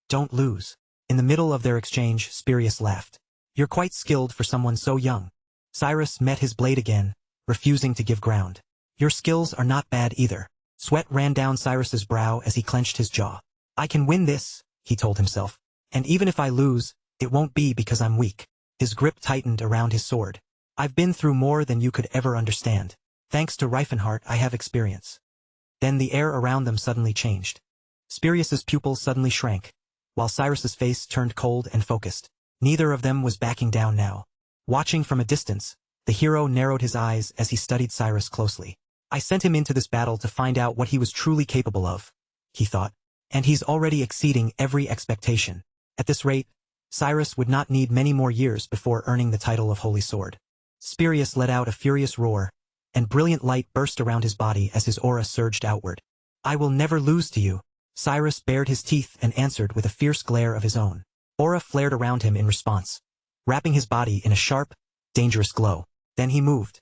don't lose." In the middle of their exchange, Spirius laughed. "You're quite skilled for someone so young." Cyrus met his blade again, refusing to give ground. "Your skills are not bad either." Sweat ran down Cyrus's brow as he clenched his jaw. "I can win this," he told himself. "And even if I lose, It won't be because I'm weak. His grip tightened around his sword. I've been through more than you could ever understand. Thanks to Reifenhart, I have experience. Then the air around them suddenly changed. Spirius's pupils suddenly shrank, while Cyrus's face turned cold and focused. Neither of them was backing down now. Watching from a distance, the hero narrowed his eyes as he studied Cyrus closely. I sent him into this battle to find out what he was truly capable of, he thought. And he's already exceeding every expectation. At this rate, Cyrus would not need many more years before earning the title of Holy Sword. Spirius let out a furious roar, and brilliant light burst around his body as his aura surged outward. I will never lose to you. Cyrus bared his teeth and answered with a fierce glare of his own. Aura flared around him in response, wrapping his body in a sharp, dangerous glow. Then he moved.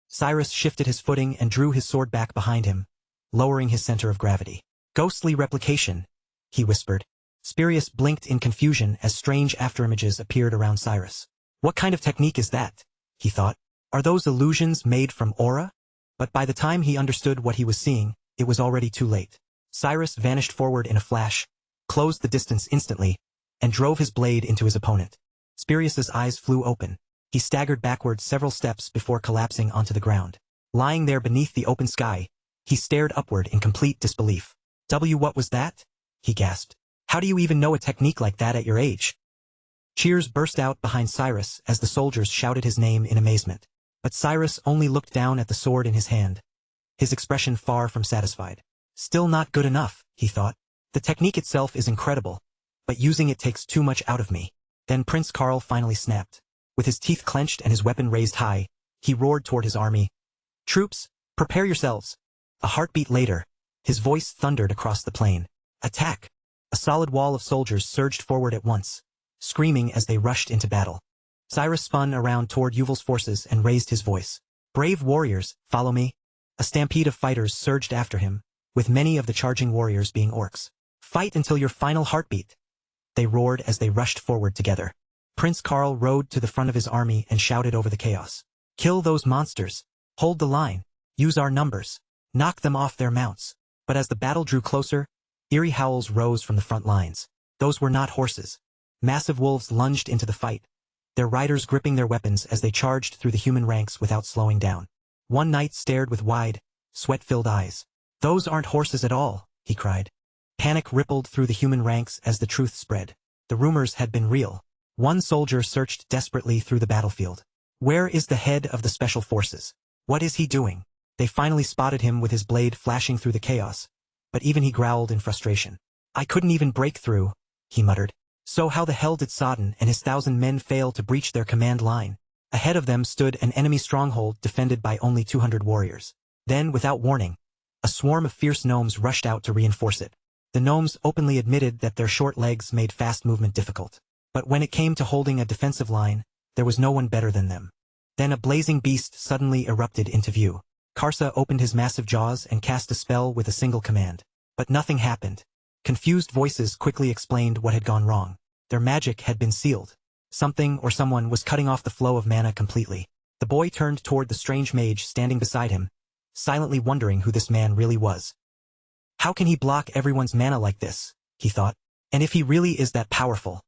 Cyrus shifted his footing and drew his sword back behind him, lowering his center of gravity. Ghostly replication, he whispered. Spirius blinked in confusion as strange afterimages appeared around Cyrus. What kind of technique is that? He thought. Are those illusions made from aura? But by the time he understood what he was seeing, it was already too late. Cyrus vanished forward in a flash, closed the distance instantly, and drove his blade into his opponent. Spirius's eyes flew open. He staggered backward several steps before collapsing onto the ground. Lying there beneath the open sky, he stared upward in complete disbelief. What was that? He gasped. How do you even know a technique like that at your age? Cheers burst out behind Cyrus as the soldiers shouted his name in amazement. But Cyrus only looked down at the sword in his hand, his expression far from satisfied. Still not good enough, he thought. The technique itself is incredible, but using it takes too much out of me. Then Prince Karl finally snapped. With his teeth clenched and his weapon raised high, he roared toward his army. Troops, prepare yourselves. A heartbeat later, his voice thundered across the plain. Attack! A solid wall of soldiers surged forward at once, screaming as they rushed into battle. Cyrus spun around toward Yuval's forces and raised his voice. Brave warriors, follow me. A stampede of fighters surged after him, with many of the charging warriors being orcs. Fight until your final heartbeat, they roared as they rushed forward together. Prince Karl rode to the front of his army and shouted over the chaos. Kill those monsters. Hold the line. Use our numbers. Knock them off their mounts. But as the battle drew closer, eerie howls rose from the front lines. Those were not horses. Massive wolves lunged into the fight, their riders gripping their weapons as they charged through the human ranks without slowing down. One knight stared with wide, sweat-filled eyes. Those aren't horses at all, he cried. Panic rippled through the human ranks as the truth spread. The rumors had been real. One soldier searched desperately through the battlefield. Where is the head of the special forces? What is he doing? They finally spotted him with his blade flashing through the chaos, but even he growled in frustration. I couldn't even break through, he muttered. So how the hell did Sodden and his 1,000 men fail to breach their command line? Ahead of them stood an enemy stronghold defended by only 200 warriors. Then, without warning, a swarm of fierce gnomes rushed out to reinforce it. The gnomes openly admitted that their short legs made fast movement difficult. But when it came to holding a defensive line, there was no one better than them. Then a blazing beast suddenly erupted into view. Karsa opened his massive jaws and cast a spell with a single command. But nothing happened. Confused voices quickly explained what had gone wrong. Their magic had been sealed. Something or someone was cutting off the flow of mana completely. The boy turned toward the strange mage standing beside him, silently wondering who this man really was. How can he block everyone's mana like this? He thought. And if he really is that powerful,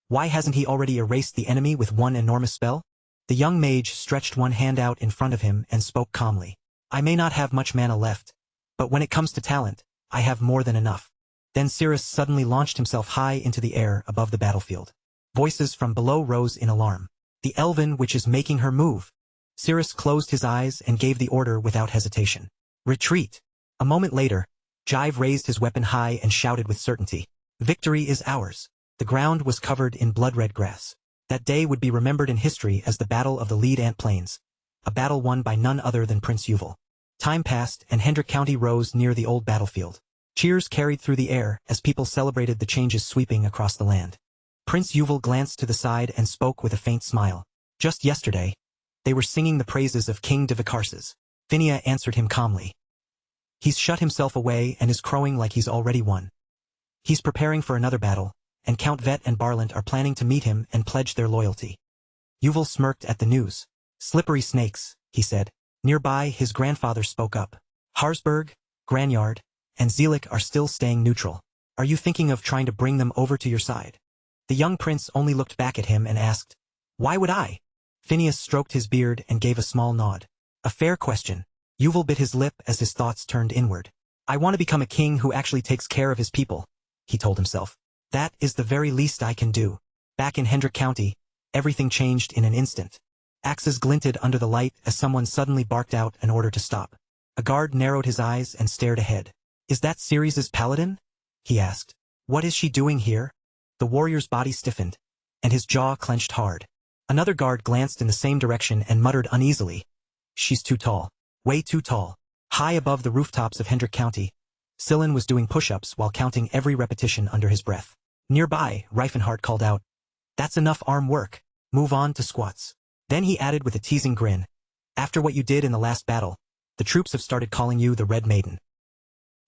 why hasn't he already erased the enemy with one enormous spell? The young mage stretched one hand out in front of him and spoke calmly. I may not have much mana left, but when it comes to talent, I have more than enough. Then Cirrus suddenly launched himself high into the air above the battlefield. Voices from below rose in alarm. The elven witch is making her move. Cirrus closed his eyes and gave the order without hesitation. Retreat. A moment later, Jive raised his weapon high and shouted with certainty. Victory is ours. The ground was covered in blood-red grass. That day would be remembered in history as the Battle of the Lead Ant Plains, a battle won by none other than Prince Yuval. Time passed and Hendrik County rose near the old battlefield. Cheers carried through the air as people celebrated the changes sweeping across the land. Prince Yuval glanced to the side and spoke with a faint smile. Just yesterday, they were singing the praises of King Divikarses. Phinia answered him calmly. He's shut himself away and is crowing like he's already won. He's preparing for another battle, and Count Vet and Barlant are planning to meet him and pledge their loyalty. Yuval smirked at the news. Slippery snakes, he said. Nearby, his grandfather spoke up. Harsberg, Granyard, and Zelik are still staying neutral. Are you thinking of trying to bring them over to your side? The young prince only looked back at him and asked, "Why would I?" Phineas stroked his beard and gave a small nod. "A fair question." Yuval bit his lip as his thoughts turned inward. "I want to become a king who actually takes care of his people," he told himself. "That is the very least I can do." Back in Hendrick County, everything changed in an instant. Axes glinted under the light as someone suddenly barked out an order to stop. A guard narrowed his eyes and stared ahead. "Is that Ceres' paladin?" he asked. "What is she doing here?" The warrior's body stiffened, and his jaw clenched hard. Another guard glanced in the same direction and muttered uneasily, "She's too tall. Way too tall." High above the rooftops of Hendrick County, Sillin was doing push-ups while counting every repetition under his breath. Nearby, Reifenhart called out, "That's enough arm work. Move on to squats." Then he added with a teasing grin, "After what you did in the last battle, the troops have started calling you the Red Maiden."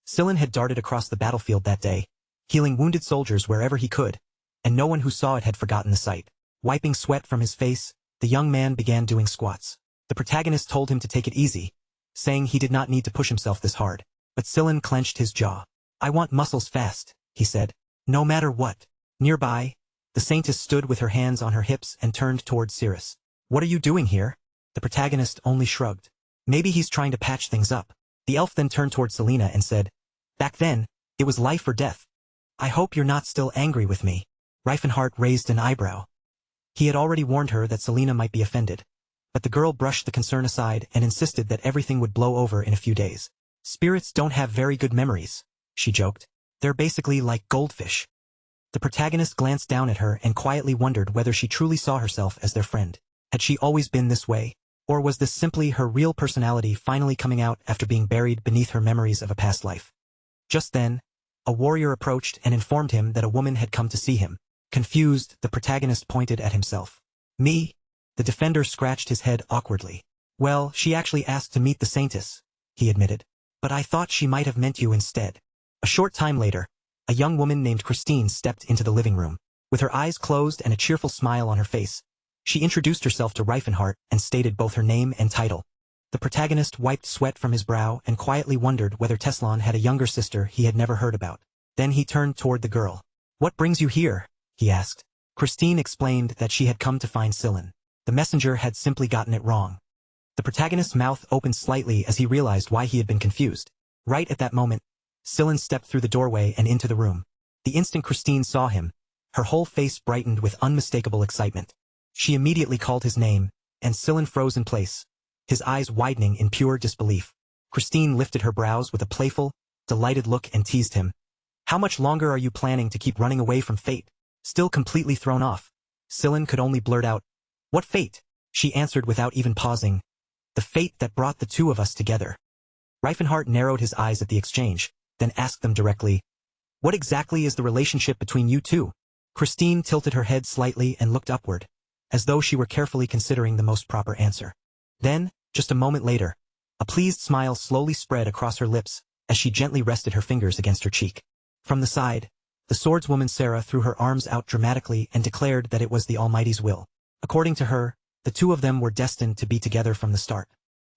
Sillin had darted across the battlefield that day, healing wounded soldiers wherever he could, and no one who saw it had forgotten the sight. Wiping sweat from his face, the young man began doing squats. The protagonist told him to take it easy, saying he did not need to push himself this hard. But Sillin clenched his jaw. "I want muscles fast," he said. "No matter what." Nearby, the saintess stood with her hands on her hips and turned toward Ceres. "What are you doing here?" The protagonist only shrugged. "Maybe he's trying to patch things up." The elf then turned toward Selena and said, "Back then, it was life or death. I hope you're not still angry with me." Reifenhart raised an eyebrow. He had already warned her that Selena might be offended, but the girl brushed the concern aside and insisted that everything would blow over in a few days. "Spirits don't have very good memories," she joked. "They're basically like goldfish." The protagonist glanced down at her and quietly wondered whether she truly saw herself as their friend. Had she always been this way? Or was this simply her real personality finally coming out after being buried beneath her memories of a past life? Just then, a warrior approached and informed him that a woman had come to see him. Confused, the protagonist pointed at himself. "Me?" The defender scratched his head awkwardly. "Well, she actually asked to meet the saintess," he admitted. "But I thought she might have meant you instead." A short time later, a young woman named Christine stepped into the living room. With her eyes closed and a cheerful smile on her face, she introduced herself to Reifenhart and stated both her name and title. The protagonist wiped sweat from his brow and quietly wondered whether Teslan had a younger sister he had never heard about. Then he turned toward the girl. "What brings you here?" he asked. Christine explained that she had come to find Sillin. The messenger had simply gotten it wrong. The protagonist's mouth opened slightly as he realized why he had been confused. Right at that moment, Sillin stepped through the doorway and into the room. The instant Christine saw him, her whole face brightened with unmistakable excitement. She immediately called his name, and Sillin froze in place, his eyes widening in pure disbelief. Christine lifted her brows with a playful, delighted look and teased him. "How much longer are you planning to keep running away from fate?" Still completely thrown off, Sillin could only blurt out, "What fate?" She answered without even pausing, "The fate that brought the two of us together." Reifenhart narrowed his eyes at the exchange, then asked them directly, "What exactly is the relationship between you two?" Christine tilted her head slightly and looked upward, as though she were carefully considering the most proper answer. Then, just a moment later, a pleased smile slowly spread across her lips as she gently rested her fingers against her cheek. From the side, the swordswoman Sarah threw her arms out dramatically and declared that it was the Almighty's will. According to her, the two of them were destined to be together from the start.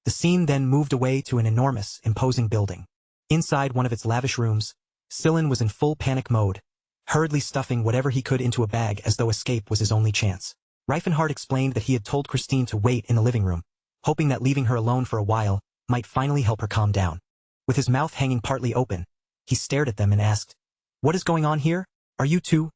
The scene then moved away to an enormous, imposing building. Inside one of its lavish rooms, Sillin was in full panic mode, hurriedly stuffing whatever he could into a bag as though escape was his only chance. Reifenhart explained that he had told Christine to wait in the living room, hoping that leaving her alone for a while might finally help her calm down. With his mouth hanging partly open, he stared at them and asked, "What is going on here? Are you two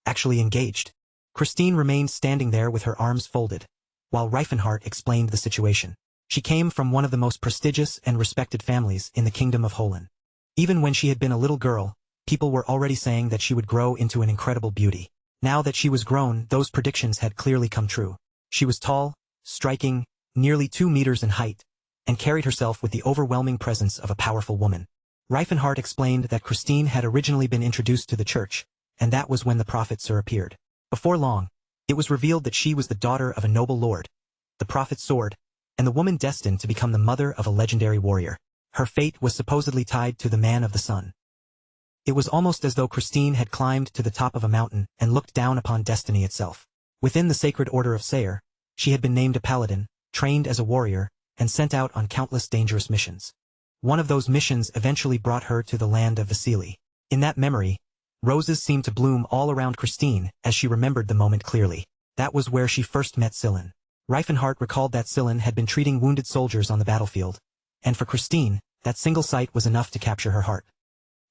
actually engaged?" Christine remained standing there with her arms folded, while Reifenhart explained the situation. She came from one of the most prestigious and respected families in the Kingdom of Holen. Even when she had been a little girl, people were already saying that she would grow into an incredible beauty. Now that she was grown, those predictions had clearly come true. She was tall, striking, nearly 2 meters in height, and carried herself with the overwhelming presence of a powerful woman. Reifenhart explained that Christine had originally been introduced to the church, and that was when the prophet Sir appeared. Before long, it was revealed that she was the daughter of a noble lord, the prophet's sword, and the woman destined to become the mother of a legendary warrior. Her fate was supposedly tied to the man of the sun. It was almost as though Christine had climbed to the top of a mountain and looked down upon destiny itself. Within the sacred order of Sayre, she had been named a paladin, trained as a warrior, and sent out on countless dangerous missions. One of those missions eventually brought her to the land of Vasili. In that memory, Roses seemed to bloom all around Christine as she remembered the moment clearly. That was where she first met Sillin. Reifenhart recalled that Sillin had been treating wounded soldiers on the battlefield, and for Christine, that single sight was enough to capture her heart.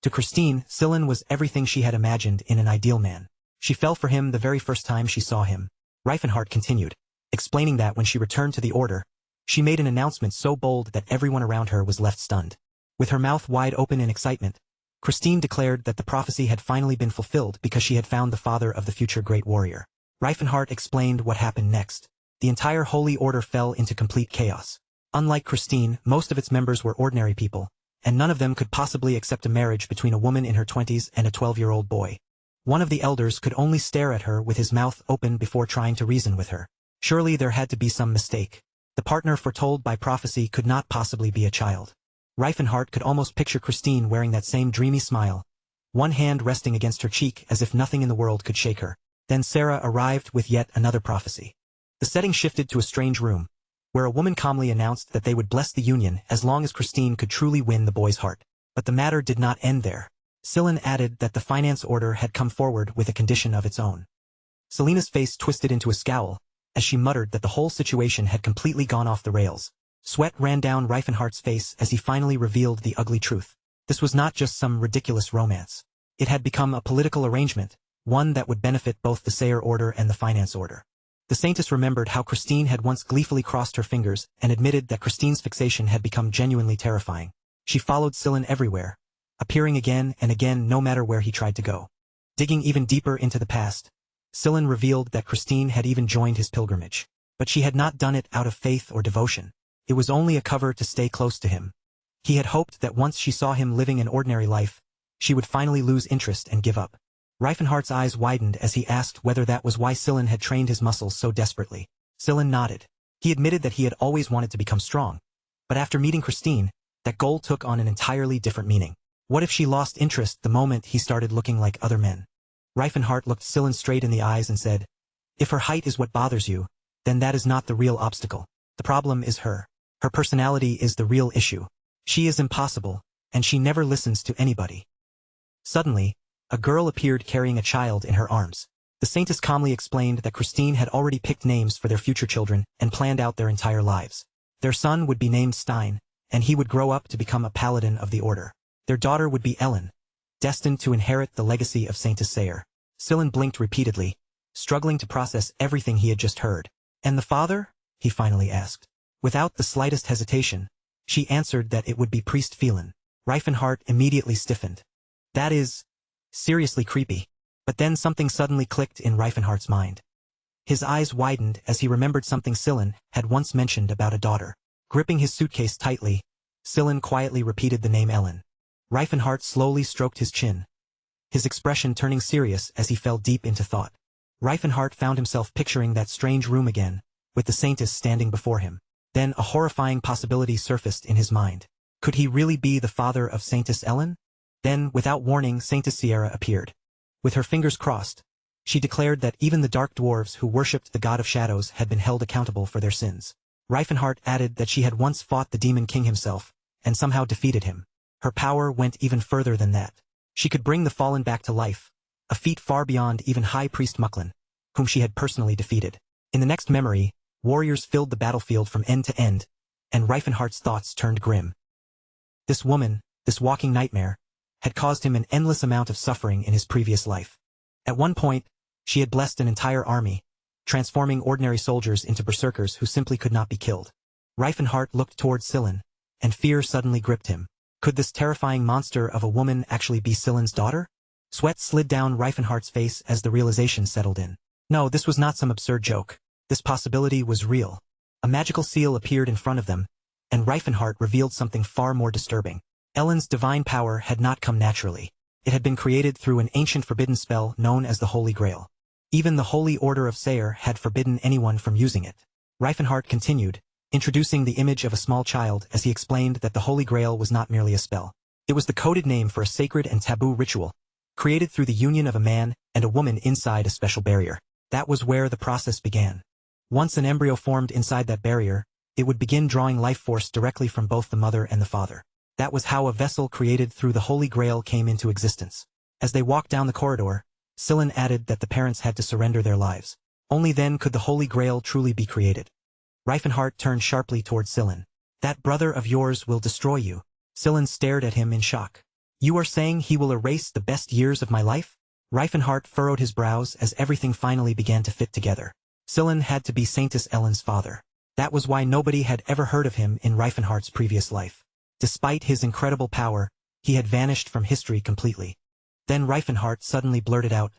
To Christine, Sillin was everything she had imagined in an ideal man. She fell for him the very first time she saw him. Reifenhart continued, explaining that when she returned to the Order, she made an announcement so bold that everyone around her was left stunned. With her mouth wide open in excitement, Christine declared that the prophecy had finally been fulfilled because she had found the father of the future great warrior. Reifenhart explained what happened next. The entire Holy Order fell into complete chaos. Unlike Christine, most of its members were ordinary people, and none of them could possibly accept a marriage between a woman in her 20s and a 12-year-old boy. One of the elders could only stare at her with his mouth open before trying to reason with her. Surely there had to be some mistake. The partner foretold by prophecy could not possibly be a child. Reifenhart could almost picture Christine wearing that same dreamy smile, one hand resting against her cheek as if nothing in the world could shake her. Then Sarah arrived with yet another prophecy. The setting shifted to a strange room, where a woman calmly announced that they would bless the union as long as Christine could truly win the boy's heart. But the matter did not end there. Sillin added that the finance order had come forward with a condition of its own. Selina's face twisted into a scowl, as she muttered that the whole situation had completely gone off the rails. Sweat ran down Reifenhart's face as he finally revealed the ugly truth. This was not just some ridiculous romance. It had become a political arrangement, one that would benefit both the Sayer Order and the Finance Order. The Saintess remembered how Christine had once gleefully crossed her fingers and admitted that Christine's fixation had become genuinely terrifying. She followed Sillin everywhere, appearing again and again no matter where he tried to go. Digging even deeper into the past, Sillin revealed that Christine had even joined his pilgrimage. But she had not done it out of faith or devotion. It was only a cover to stay close to him. He had hoped that once she saw him living an ordinary life, she would finally lose interest and give up. Reifenhart's eyes widened as he asked whether that was why Sillin had trained his muscles so desperately. Sillin nodded. He admitted that he had always wanted to become strong. But after meeting Christine, that goal took on an entirely different meaning. What if she lost interest the moment he started looking like other men? Reifenhart looked Sillin straight in the eyes and said, "If her height is what bothers you, then that is not the real obstacle. The problem is her. Her personality is the real issue. She is impossible, and she never listens to anybody." Suddenly, a girl appeared carrying a child in her arms. The Saintess calmly explained that Christine had already picked names for their future children and planned out their entire lives. Their son would be named Stein, and he would grow up to become a paladin of the Order. Their daughter would be Ellen, destined to inherit the legacy of Saintess Sayer. Sillin blinked repeatedly, struggling to process everything he had just heard. "And the father?" he finally asked. Without the slightest hesitation, she answered that it would be Priest Phelan. Reifenhart immediately stiffened. That is seriously creepy. But then something suddenly clicked in Reifenhart's mind. His eyes widened as he remembered something Sillin had once mentioned about a daughter. Gripping his suitcase tightly, Sillin quietly repeated the name Ellen. Reifenhart slowly stroked his chin, his expression turning serious as he fell deep into thought. Reifenhart found himself picturing that strange room again, with the Saintess standing before him. Then a horrifying possibility surfaced in his mind. Could he really be the father of Saintess Ellen? Then, without warning, Saintess Sierra appeared. With her fingers crossed, she declared that even the dark dwarves who worshipped the god of shadows had been held accountable for their sins. Reifenhart added that she had once fought the Demon King himself, and somehow defeated him. Her power went even further than that. She could bring the fallen back to life, a feat far beyond even High Priest Mucklin, whom she had personally defeated. In the next memory, warriors filled the battlefield from end to end, and Reifenhart's thoughts turned grim. This woman, this walking nightmare, had caused him an endless amount of suffering in his previous life. At one point, she had blessed an entire army, transforming ordinary soldiers into berserkers who simply could not be killed. Reifenhart looked toward Sillin, and fear suddenly gripped him. Could this terrifying monster of a woman actually be Sillin's daughter? Sweat slid down Reifenhart's face as the realization settled in. No, this was not some absurd joke. This possibility was real. A magical seal appeared in front of them, and Reifenhart revealed something far more disturbing. Ellen's divine power had not come naturally. It had been created through an ancient forbidden spell known as the Holy Grail. Even the Holy Order of Sayer had forbidden anyone from using it. Reifenhart continued, introducing the image of a small child as he explained that the Holy Grail was not merely a spell. It was the coded name for a sacred and taboo ritual, created through the union of a man and a woman inside a special barrier. That was where the process began. Once an embryo formed inside that barrier, it would begin drawing life force directly from both the mother and the father. That was how a vessel created through the Holy Grail came into existence. As they walked down the corridor, Sillin added that the parents had to surrender their lives. Only then could the Holy Grail truly be created. Reifenhart turned sharply toward Sillin. That brother of yours will destroy you. Sillin stared at him in shock. You are saying he will erase the best years of my life? Reifenhart furrowed his brows as everything finally began to fit together. Sillin had to be Saintess Ellen's father. That was why nobody had ever heard of him in Reifenhart's previous life. Despite his incredible power, he had vanished from history completely. Then Reifenhart suddenly blurted out,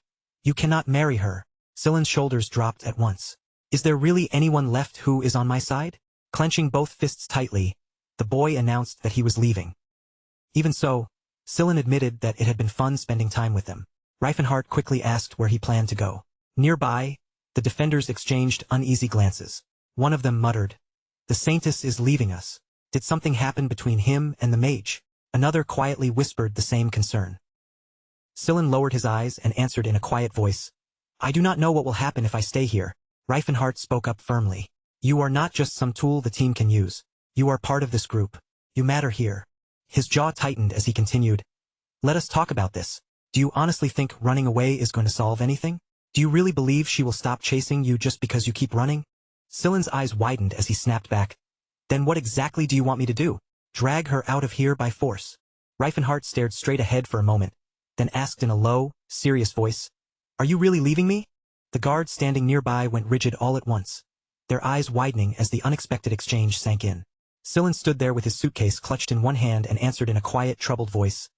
"You cannot marry her." Sillin's shoulders dropped at once. Is there really anyone left who is on my side? Clenching both fists tightly, the boy announced that he was leaving. Even so, Sillin admitted that it had been fun spending time with them. Reifenhart quickly asked where he planned to go. Nearby, the defenders exchanged uneasy glances. One of them muttered, "The Saintess is leaving us. Did something happen between him and the mage?" Another quietly whispered the same concern. Sillin lowered his eyes and answered in a quiet voice, "I do not know what will happen if I stay here." Reifenhart spoke up firmly. "You are not just some tool the team can use. You are part of this group. You matter here." His jaw tightened as he continued, "Let us talk about this. Do you honestly think running away is going to solve anything? Do you really believe she will stop chasing you just because you keep running?" Sillin's eyes widened as he snapped back. "Then what exactly do you want me to do? Drag her out of here by force?" Reifenhart stared straight ahead for a moment, then asked in a low, serious voice, "Are you really leaving me?" The guards standing nearby went rigid all at once, their eyes widening as the unexpected exchange sank in. Sillin stood there with his suitcase clutched in one hand and answered in a quiet, troubled voice,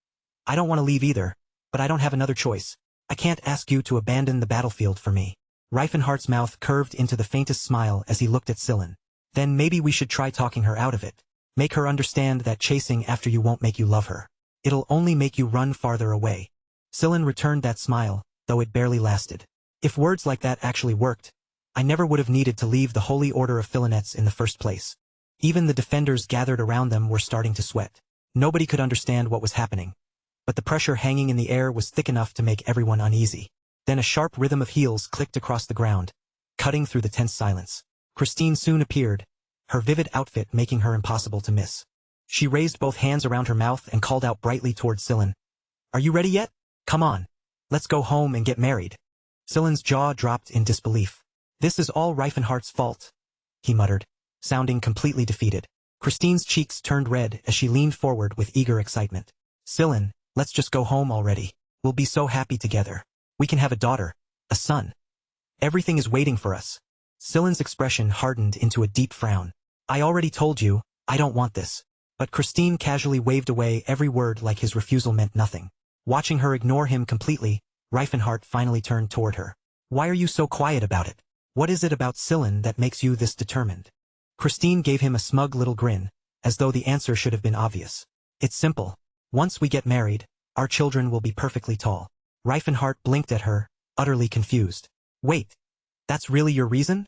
"I don't want to leave either, but I don't have another choice. I can't ask you to abandon the battlefield for me." Reifenhart's mouth curved into the faintest smile as he looked at Sillin. "Then maybe we should try talking her out of it. Make her understand that chasing after you won't make you love her. It'll only make you run farther away." Sillin returned that smile, though it barely lasted. If words like that actually worked, I never would have needed to leave the Holy Order of Filanets in the first place. Even the defenders gathered around them were starting to sweat. Nobody could understand what was happening, but the pressure hanging in the air was thick enough to make everyone uneasy. Then a sharp rhythm of heels clicked across the ground, cutting through the tense silence. Christine soon appeared, her vivid outfit making her impossible to miss. She raised both hands around her mouth and called out brightly toward Sillin, "Are you ready yet? Come on. Let's go home and get married." Sillin's jaw dropped in disbelief. "This is all Reifenhart's fault," he muttered, sounding completely defeated. Christine's cheeks turned red as she leaned forward with eager excitement. "Sillin, let's just go home already. We'll be so happy together. We can have a daughter, a son. Everything is waiting for us." Sillin's expression hardened into a deep frown. "I already told you, I don't want this." But Christine casually waved away every word like his refusal meant nothing. Watching her ignore him completely, Reifenhart finally turned toward her. "Why are you so quiet about it? What is it about Sillin that makes you this determined?" Christine gave him a smug little grin, as though the answer should have been obvious. "It's simple. Once we get married, our children will be perfectly tall." Reifenhart blinked at her, utterly confused. "Wait, that's really your reason?"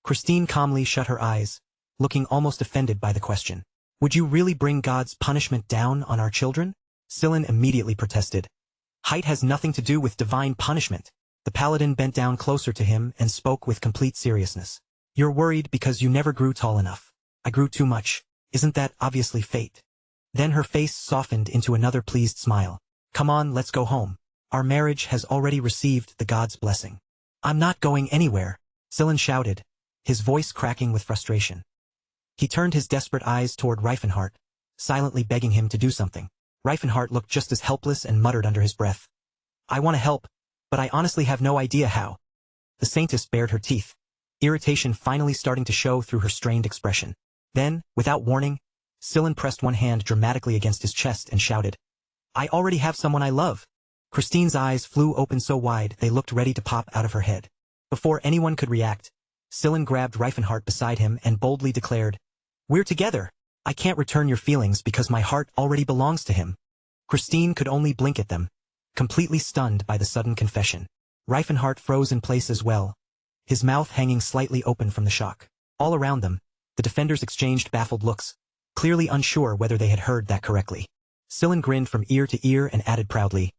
Christine calmly shut her eyes, looking almost offended by the question. "Would you really bring God's punishment down on our children?" Sillin immediately protested. "Height has nothing to do with divine punishment." The paladin bent down closer to him and spoke with complete seriousness. "You're worried because you never grew tall enough. I grew too much. Isn't that obviously fate?" Then her face softened into another pleased smile. "Come on, let's go home. Our marriage has already received the God's blessing." "I'm not going anywhere," Sillin shouted, his voice cracking with frustration. He turned his desperate eyes toward Reifenhart, silently begging him to do something. Reifenhart looked just as helpless and muttered under his breath, "I want to help, but I honestly have no idea how." The Saintess bared her teeth, irritation finally starting to show through her strained expression. Then, without warning, Sillin pressed one hand dramatically against his chest and shouted, "I already have someone I love." Christine's eyes flew open so wide they looked ready to pop out of her head. Before anyone could react, Sillin grabbed Reifenhart beside him and boldly declared, "We're together. I can't return your feelings because my heart already belongs to him." Christine could only blink at them, completely stunned by the sudden confession. Reifenhart froze in place as well, his mouth hanging slightly open from the shock. All around them, the defenders exchanged baffled looks, clearly unsure whether they had heard that correctly. Sillin grinned from ear to ear and added proudly,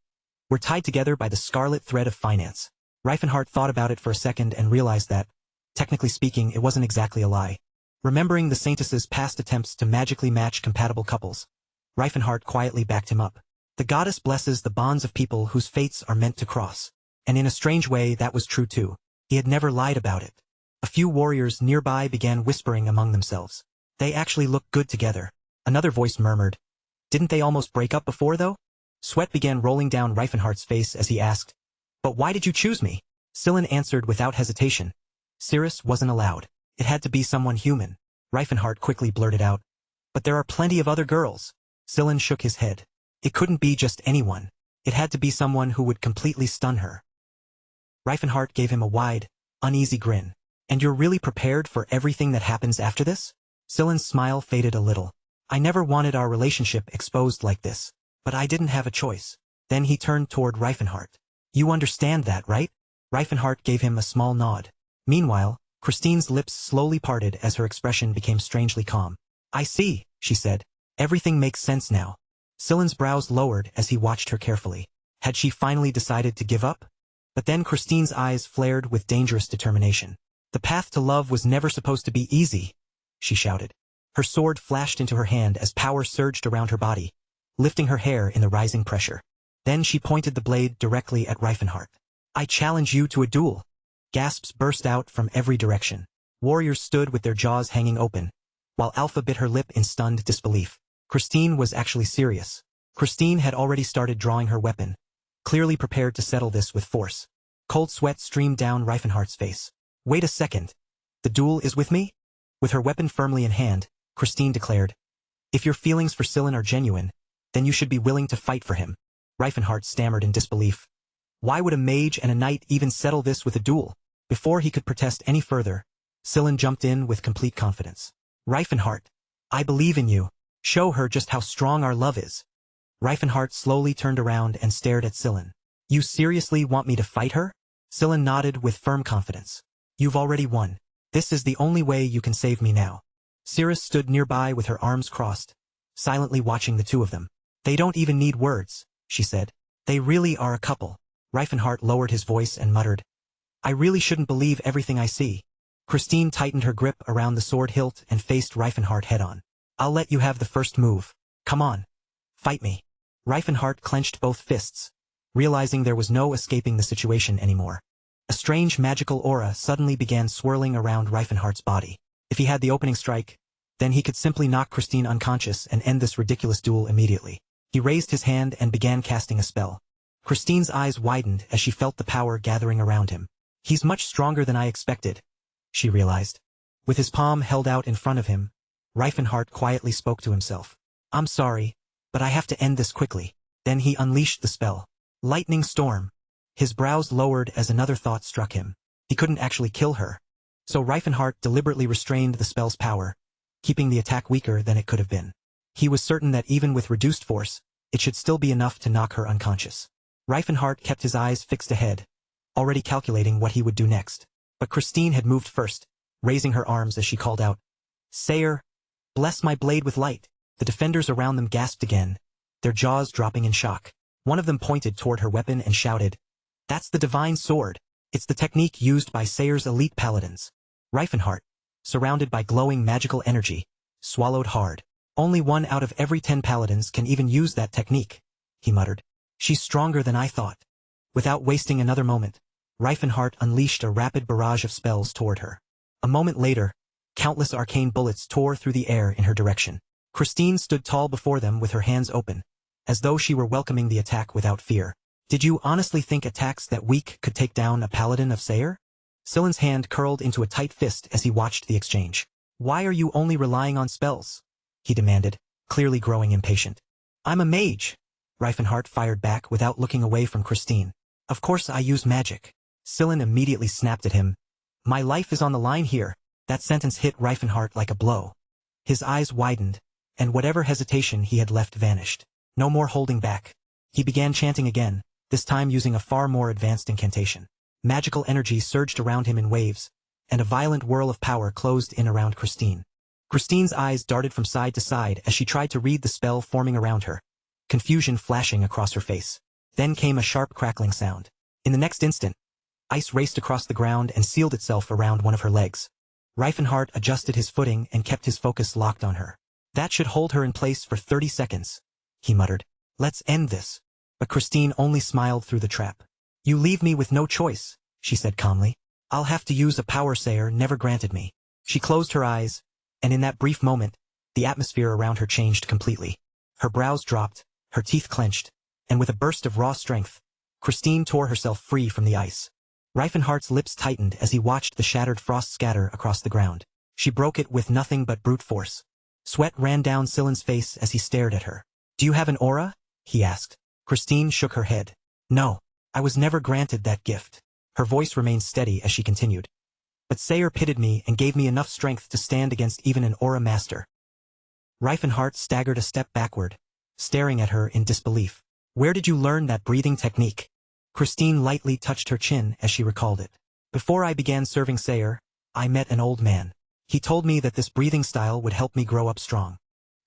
"We're tied together by the scarlet thread of finance." Reifenhart thought about it for a second and realized that, technically speaking, it wasn't exactly a lie. Remembering the Saintess's past attempts to magically match compatible couples, Reifenhart quietly backed him up. The goddess blesses the bonds of people whose fates are meant to cross. And in a strange way that was true too. He had never lied about it. A few warriors nearby began whispering among themselves. They actually looked good together. Another voice murmured. Didn't they almost break up before though? Sweat began rolling down Reifenhardt's face as he asked. But why did you choose me? Sillin answered without hesitation. Cirrus wasn't allowed. It had to be someone human. Reifenhardt quickly blurted out. But there are plenty of other girls. Sillin shook his head. It couldn't be just anyone. It had to be someone who would completely stun her. Reifenhardt gave him a wide, uneasy grin. And you're really prepared for everything that happens after this? Sillin's smile faded a little. I never wanted our relationship exposed like this. But I didn't have a choice. Then he turned toward Reifenhardt. You understand that, right? Reifenhardt gave him a small nod. Meanwhile, Christine's lips slowly parted as her expression became strangely calm. I see, she said. Everything makes sense now. Sillin's brows lowered as he watched her carefully. Had she finally decided to give up? But then Christine's eyes flared with dangerous determination. The path to love was never supposed to be easy, she shouted. Her sword flashed into her hand as power surged around her body, lifting her hair in the rising pressure. Then she pointed the blade directly at Reifenhardt. I challenge you to a duel. Gasps burst out from every direction. Warriors stood with their jaws hanging open, while Alpha bit her lip in stunned disbelief. Christine was actually serious. Christine had already started drawing her weapon, clearly prepared to settle this with force. Cold sweat streamed down Reifenhardt's face. Wait a second. The duel is with me? With her weapon firmly in hand, Christine declared. If your feelings for Sillin are genuine, then you should be willing to fight for him. Reifenhardt stammered in disbelief. Why would a mage and a knight even settle this with a duel? Before he could protest any further, Sillin jumped in with complete confidence. Reifenhardt, I believe in you. Show her just how strong our love is. Reifenhardt slowly turned around and stared at Sillin. You seriously want me to fight her? Sillin nodded with firm confidence. You've already won. This is the only way you can save me now. Cirrus stood nearby with her arms crossed, silently watching the two of them. They don't even need words, she said. They really are a couple. Reifenhardt lowered his voice and muttered. I really shouldn't believe everything I see. Christine tightened her grip around the sword hilt and faced Reifenhardt head-on. I'll let you have the first move. Come on. Fight me. Reifenhardt clenched both fists, realizing there was no escaping the situation anymore. A strange magical aura suddenly began swirling around Reifenhardt's body. If he had the opening strike, then he could simply knock Christine unconscious and end this ridiculous duel immediately. He raised his hand and began casting a spell. Christine's eyes widened as she felt the power gathering around him. He's much stronger than I expected, she realized. With his palm held out in front of him, Reifenhardt quietly spoke to himself. I'm sorry, but I have to end this quickly. Then he unleashed the spell. Lightning storm. His brows lowered as another thought struck him. He couldn't actually kill her. So Reifenhardt deliberately restrained the spell's power, keeping the attack weaker than it could have been. He was certain that even with reduced force, it should still be enough to knock her unconscious. Reifenhardt kept his eyes fixed ahead, already calculating what he would do next. But Christine had moved first, raising her arms as she called out, Sayer, bless my blade with light. The defenders around them gasped again, their jaws dropping in shock. One of them pointed toward her weapon and shouted, That's the divine sword. It's the technique used by Sayer's elite paladins. Reifenhardt, surrounded by glowing magical energy, swallowed hard. Only 1 out of every 10 paladins can even use that technique, he muttered. She's stronger than I thought. Without wasting another moment, Reifenhardt unleashed a rapid barrage of spells toward her. A moment later, countless arcane bullets tore through the air in her direction. Christine stood tall before them with her hands open, as though she were welcoming the attack without fear. Did you honestly think attacks that weak could take down a paladin of Sayer? Sillin's hand curled into a tight fist as he watched the exchange. Why are you only relying on spells? He demanded, clearly growing impatient. I'm a mage, Reifenhardt fired back without looking away from Christine. Of course I use magic. Sillin immediately snapped at him. My life is on the line here. That sentence hit Reifenhardt like a blow. His eyes widened, and whatever hesitation he had left vanished. No more holding back. He began chanting again, this time using a far more advanced incantation. Magical energy surged around him in waves, and a violent whirl of power closed in around Christine. Christine's eyes darted from side to side as she tried to read the spell forming around her, confusion flashing across her face. Then came a sharp crackling sound. In the next instant, ice raced across the ground and sealed itself around one of her legs. Reifenhardt adjusted his footing and kept his focus locked on her. That should hold her in place for 30 seconds, he muttered. Let's end this. But Christine only smiled through the trap. You leave me with no choice, she said calmly. I'll have to use a power Sayer never granted me. She closed her eyes, and in that brief moment, the atmosphere around her changed completely. Her brows dropped, her teeth clenched, and with a burst of raw strength, Christine tore herself free from the ice. Reifenhardt's lips tightened as he watched the shattered frost scatter across the ground. She broke it with nothing but brute force. Sweat ran down Silen's face as he stared at her. Do you have an aura? He asked. Christine shook her head. No, I was never granted that gift. Her voice remained steady as she continued. But Sayer pitted me and gave me enough strength to stand against even an aura master. Reifenhardt staggered a step backward, staring at her in disbelief. Where did you learn that breathing technique? Christine lightly touched her chin as she recalled it. Before I began serving Sayer, I met an old man. He told me that this breathing style would help me grow up strong.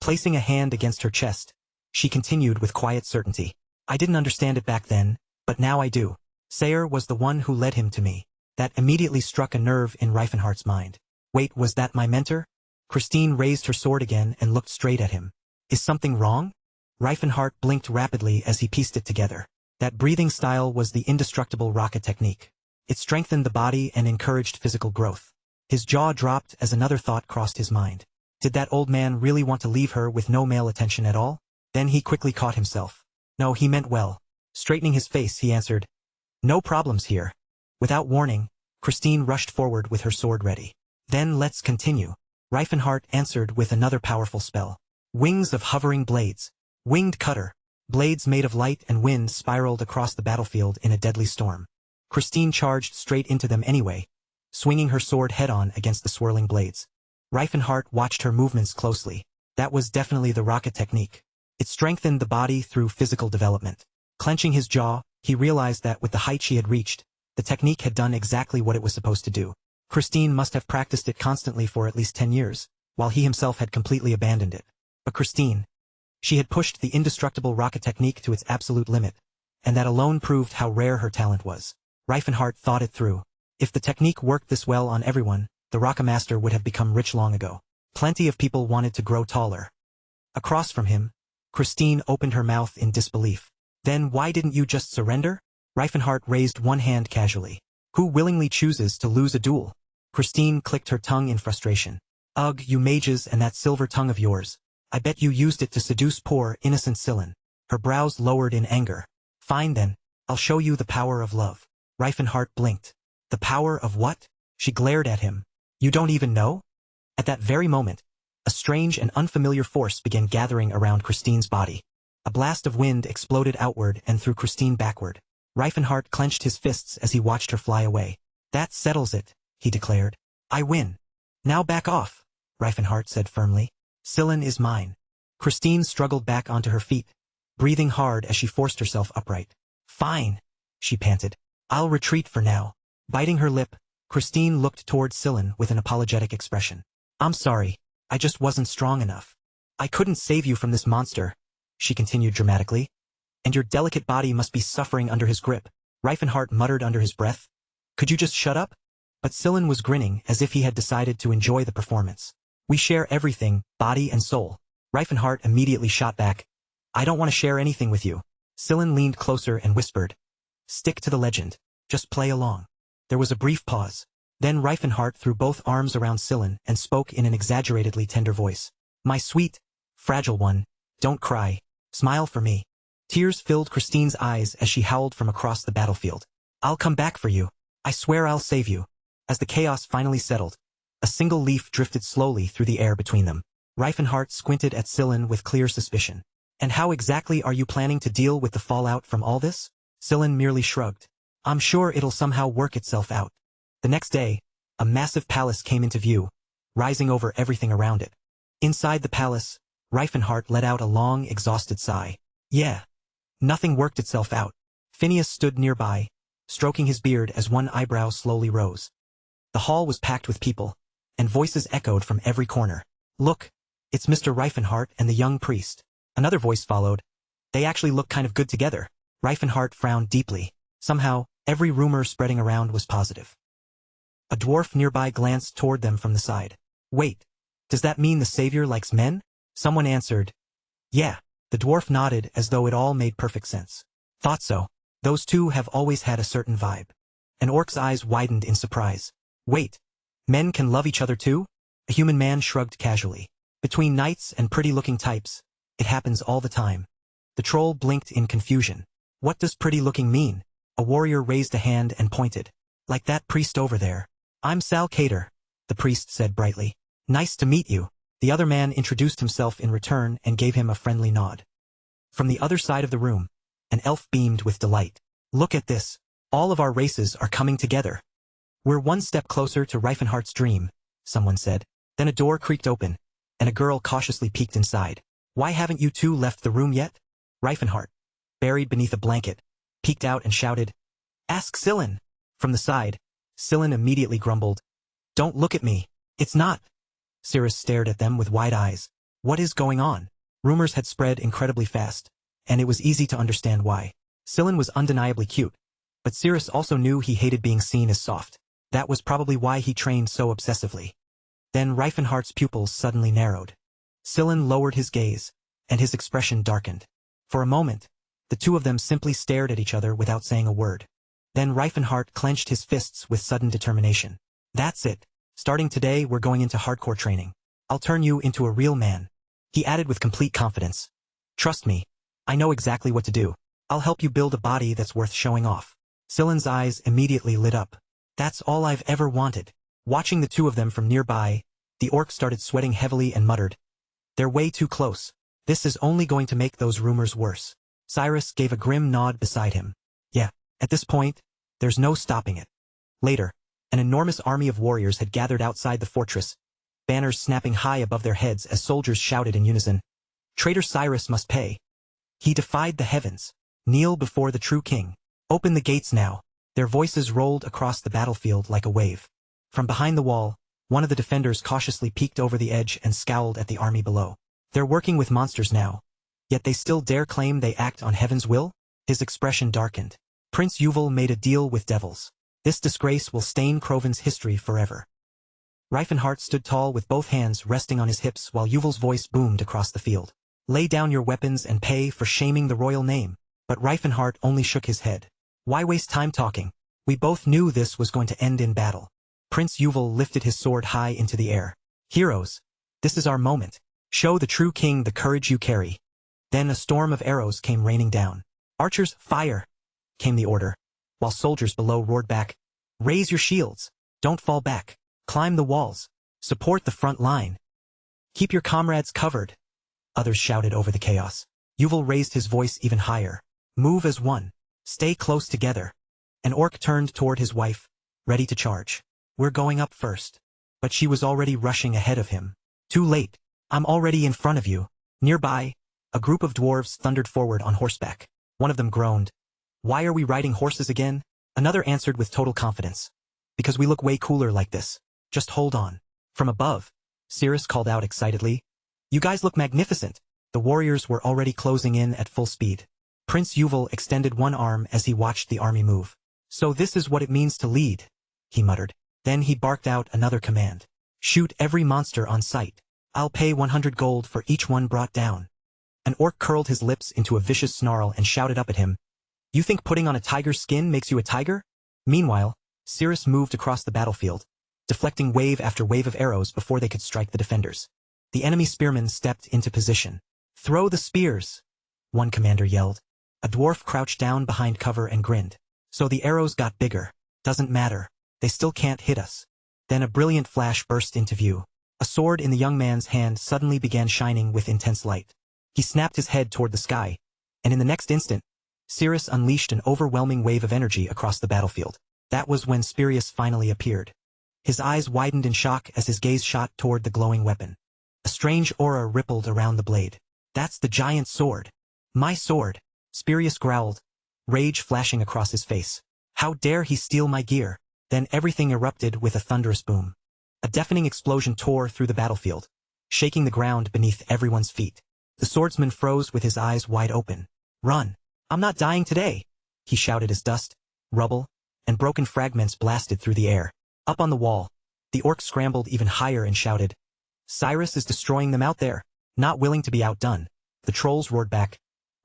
Placing a hand against her chest, she continued with quiet certainty. I didn't understand it back then, but now I do. Sayer was the one who led him to me. That immediately struck a nerve in Reifenhardt's mind. Wait, was that my mentor? Christine raised her sword again and looked straight at him. Is something wrong? Reifenhardt blinked rapidly as he pieced it together. That breathing style was the indestructible rocket technique. It strengthened the body and encouraged physical growth. His jaw dropped as another thought crossed his mind. Did that old man really want to leave her with no male attention at all? Then he quickly caught himself. No, he meant well. Straightening his face, he answered, No problems here. Without warning, Christine rushed forward with her sword ready. Then let's continue. Reifenhardt answered with another powerful spell. Wings of hovering blades. Winged cutter. Blades made of light and wind spiraled across the battlefield in a deadly storm. Christine charged straight into them anyway, swinging her sword head-on against the swirling blades. Reifenhardt watched her movements closely. That was definitely the rocket technique. It strengthened the body through physical development. Clenching his jaw, he realized that with the height she had reached, the technique had done exactly what it was supposed to do. Christine must have practiced it constantly for at least 10 years, while he himself had completely abandoned it. But Christine, she had pushed the indestructible rocket technique to its absolute limit, and that alone proved how rare her talent was. Reifenhardt thought it through. If the technique worked this well on everyone, the Rocket Master would have become rich long ago. Plenty of people wanted to grow taller. Across from him, Christine opened her mouth in disbelief. Then why didn't you just surrender? Reifenhardt raised one hand casually. Who willingly chooses to lose a duel? Christine clicked her tongue in frustration. Ugh, you mages and that silver tongue of yours. I bet you used it to seduce poor, innocent Silen. Her brows lowered in anger. Fine then, I'll show you the power of love. Reifenhardt blinked. The power of what? She glared at him. You don't even know? At that very moment, a strange and unfamiliar force began gathering around Christine's body. A blast of wind exploded outward and threw Christine backward. Reifenhardt clenched his fists as he watched her fly away. That settles it, he declared. I win. Now back off, Reifenhardt said firmly. Silen is mine. Christine struggled back onto her feet, breathing hard as she forced herself upright. Fine, she panted. I'll retreat for now. Biting her lip, Christine looked toward Silen with an apologetic expression. I'm sorry, I just wasn't strong enough. I couldn't save you from this monster, she continued dramatically. And your delicate body must be suffering under his grip. Reifenhardt muttered under his breath. Could you just shut up? But Silen was grinning as if he had decided to enjoy the performance. We share everything, body and soul. Reifenhardt immediately shot back. I don't want to share anything with you. Silen leaned closer and whispered. Stick to the legend. Just play along. There was a brief pause. Then Reifenhardt threw both arms around Silen and spoke in an exaggeratedly tender voice. My sweet, fragile one, don't cry. Smile for me. Tears filled Christine's eyes as she howled from across the battlefield. I'll come back for you. I swear I'll save you. As the chaos finally settled, a single leaf drifted slowly through the air between them. Reifenhardt squinted at Silen with clear suspicion. And how exactly are you planning to deal with the fallout from all this? Silen merely shrugged. I'm sure it'll somehow work itself out. The next day, a massive palace came into view, rising over everything around it. Inside the palace, Reifenhardt let out a long, exhausted sigh. Yeah. Nothing worked itself out. Phineas stood nearby, stroking his beard as one eyebrow slowly rose. The hall was packed with people, and voices echoed from every corner. Look, it's Mr. Reifenhardt and the young priest. Another voice followed. They actually look kind of good together. Reifenhardt frowned deeply. Somehow, every rumor spreading around was positive. A dwarf nearby glanced toward them from the side. Wait, does that mean the savior likes men? Someone answered. Yeah, The dwarf nodded as though it all made perfect sense. Thought so. Those two have always had a certain vibe. An orc's eyes widened in surprise. Wait. Men can love each other too? A human man shrugged casually. Between knights and pretty-looking types, it happens all the time. The troll blinked in confusion. What does pretty-looking mean? A warrior raised a hand and pointed. Like that priest over there. I'm Sal Cater, the priest said brightly. Nice to meet you. The other man introduced himself in return and gave him a friendly nod. From the other side of the room, an elf beamed with delight. Look at this. All of our races are coming together. We're one step closer to Reifenhardt's dream, someone said. Then a door creaked open, and a girl cautiously peeked inside. Why haven't you two left the room yet? Reifenhardt, buried beneath a blanket, peeked out and shouted, Ask Sillin. From the side, Sillin immediately grumbled. Don't look at me. It's not. Cirrus stared at them with wide eyes. What is going on? Rumors had spread incredibly fast, and it was easy to understand why. Sillin was undeniably cute, but Cirrus also knew he hated being seen as soft. That was probably why he trained so obsessively. Then Reifenhardt's pupils suddenly narrowed. Sillin lowered his gaze, and his expression darkened. For a moment, the two of them simply stared at each other without saying a word. Then Reifenhardt clenched his fists with sudden determination. That's it. Starting today, we're going into hardcore training. I'll turn you into a real man. He added with complete confidence. Trust me. I know exactly what to do. I'll help you build a body that's worth showing off. Sillin's eyes immediately lit up. That's all I've ever wanted. Watching the two of them from nearby, the orc started sweating heavily and muttered. They're way too close. This is only going to make those rumors worse. Cyrus gave a grim nod beside him. Yeah, at this point, there's no stopping it. Later, an enormous army of warriors had gathered outside the fortress, banners snapping high above their heads as soldiers shouted in unison. Traitor Cyrus must pay. He defied the heavens. Kneel before the true king. Open the gates now. Their voices rolled across the battlefield like a wave. From behind the wall, one of the defenders cautiously peeked over the edge and scowled at the army below. They're working with monsters now. Yet they still dare claim they act on heaven's will? His expression darkened. Prince Yuval made a deal with devils. This disgrace will stain Croven's history forever. Reifenhardt stood tall with both hands resting on his hips while Yuval's voice boomed across the field. Lay down your weapons and pay for shaming the royal name. But Reifenhardt only shook his head. Why waste time talking? We both knew this was going to end in battle. Prince Yuval lifted his sword high into the air. Heroes, this is our moment. Show the true king the courage you carry. Then a storm of arrows came raining down. Archers, fire! Came the order, while soldiers below roared back. Raise your shields. Don't fall back. Climb the walls. Support the front line. Keep your comrades covered. Others shouted over the chaos. Yuval raised his voice even higher. Move as one. Stay close together. An orc turned toward his wife, ready to charge. We're going up first. But she was already rushing ahead of him. Too late. I'm already in front of you. Nearby, a group of dwarves thundered forward on horseback. One of them groaned. Why are we riding horses again? Another answered with total confidence. Because we look way cooler like this. Just hold on. From above, Cirrus called out excitedly. You guys look magnificent. The warriors were already closing in at full speed. Prince Yuval extended one arm as he watched the army move. So this is what it means to lead, he muttered. Then he barked out another command. Shoot every monster on sight. I'll pay 100 gold for each one brought down. An orc curled his lips into a vicious snarl and shouted up at him. You think putting on a tiger's skin makes you a tiger? Meanwhile, Cirrus moved across the battlefield, deflecting wave after wave of arrows before they could strike the defenders. The enemy spearmen stepped into position. Throw the spears, one commander yelled. A dwarf crouched down behind cover and grinned. So the arrows got bigger. Doesn't matter. They still can't hit us. Then a brilliant flash burst into view. A sword in the young man's hand suddenly began shining with intense light. He snapped his head toward the sky, and in the next instant, Cirrus unleashed an overwhelming wave of energy across the battlefield. That was when Spirius finally appeared. His eyes widened in shock as his gaze shot toward the glowing weapon. A strange aura rippled around the blade. That's the giant sword. My sword, Spirius growled, rage flashing across his face. How dare he steal my gear? Then everything erupted with a thunderous boom. A deafening explosion tore through the battlefield, shaking the ground beneath everyone's feet. The swordsman froze with his eyes wide open. Run! I'm not dying today! He shouted as dust, rubble, and broken fragments blasted through the air. Up on the wall, the orc scrambled even higher and shouted, Cyrus is destroying them out there, not willing to be outdone. The trolls roared back.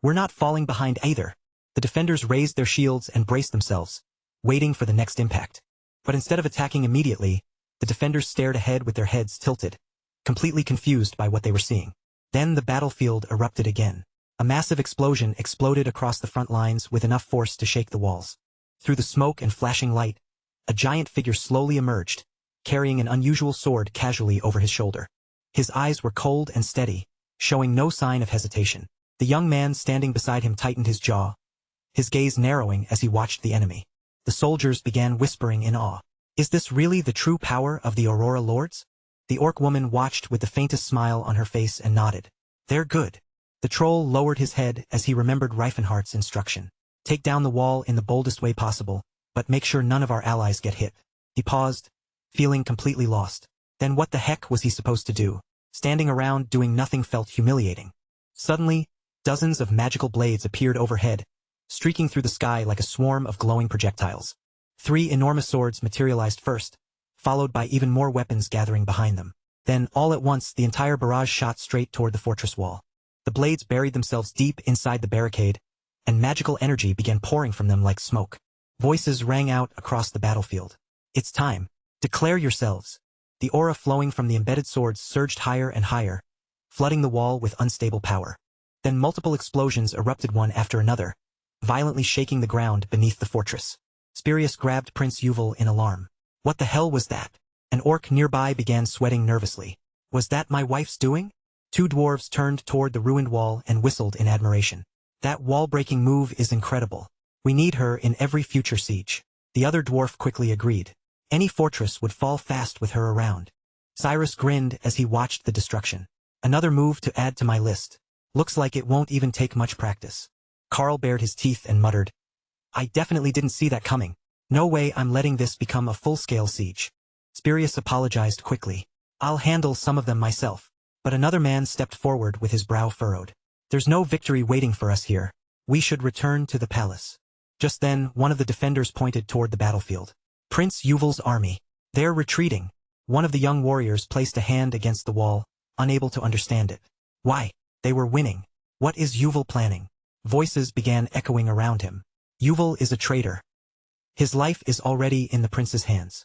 We're not falling behind either. The defenders raised their shields and braced themselves, waiting for the next impact. But instead of attacking immediately, the defenders stared ahead with their heads tilted, completely confused by what they were seeing. Then the battlefield erupted again. A massive explosion exploded across the front lines with enough force to shake the walls. Through the smoke and flashing light, a giant figure slowly emerged, carrying an unusual sword casually over his shoulder. His eyes were cold and steady, showing no sign of hesitation. The young man standing beside him tightened his jaw, his gaze narrowing as he watched the enemy. The soldiers began whispering in awe. Is this really the true power of the Aurora Lords? The orc woman watched with the faintest smile on her face and nodded. They're good. The troll lowered his head as he remembered Reifenhardt's instruction. Take down the wall in the boldest way possible, but make sure none of our allies get hit. He paused, feeling completely lost. Then what the heck was he supposed to do? Standing around doing nothing felt humiliating. Suddenly, dozens of magical blades appeared overhead, streaking through the sky like a swarm of glowing projectiles. 3 enormous swords materialized first, followed by even more weapons gathering behind them. Then, all at once, the entire barrage shot straight toward the fortress wall. The blades buried themselves deep inside the barricade, and magical energy began pouring from them like smoke. Voices rang out across the battlefield. It's time. Declare yourselves. The aura flowing from the embedded swords surged higher and higher, flooding the wall with unstable power. Then multiple explosions erupted one after another, violently shaking the ground beneath the fortress. Spirius grabbed Prince Yuval in alarm. What the hell was that? An orc nearby began sweating nervously. Was that my wife's doing? 2 dwarves turned toward the ruined wall and whistled in admiration. That wall-breaking move is incredible. We need her in every future siege. The other dwarf quickly agreed. Any fortress would fall fast with her around. Cyrus grinned as he watched the destruction. Another move to add to my list. Looks like it won't even take much practice. Carl bared his teeth and muttered. I definitely didn't see that coming. No way I'm letting this become a full-scale siege. Spirius apologized quickly. I'll handle some of them myself. But another man stepped forward with his brow furrowed. There's no victory waiting for us here. We should return to the palace. Just then, one of the defenders pointed toward the battlefield. Prince Yuval's army. They're retreating. One of the young warriors placed a hand against the wall, unable to understand it. Why? They were winning. What is Yuval planning? Voices began echoing around him. Yuval is a traitor. His life is already in the prince's hands.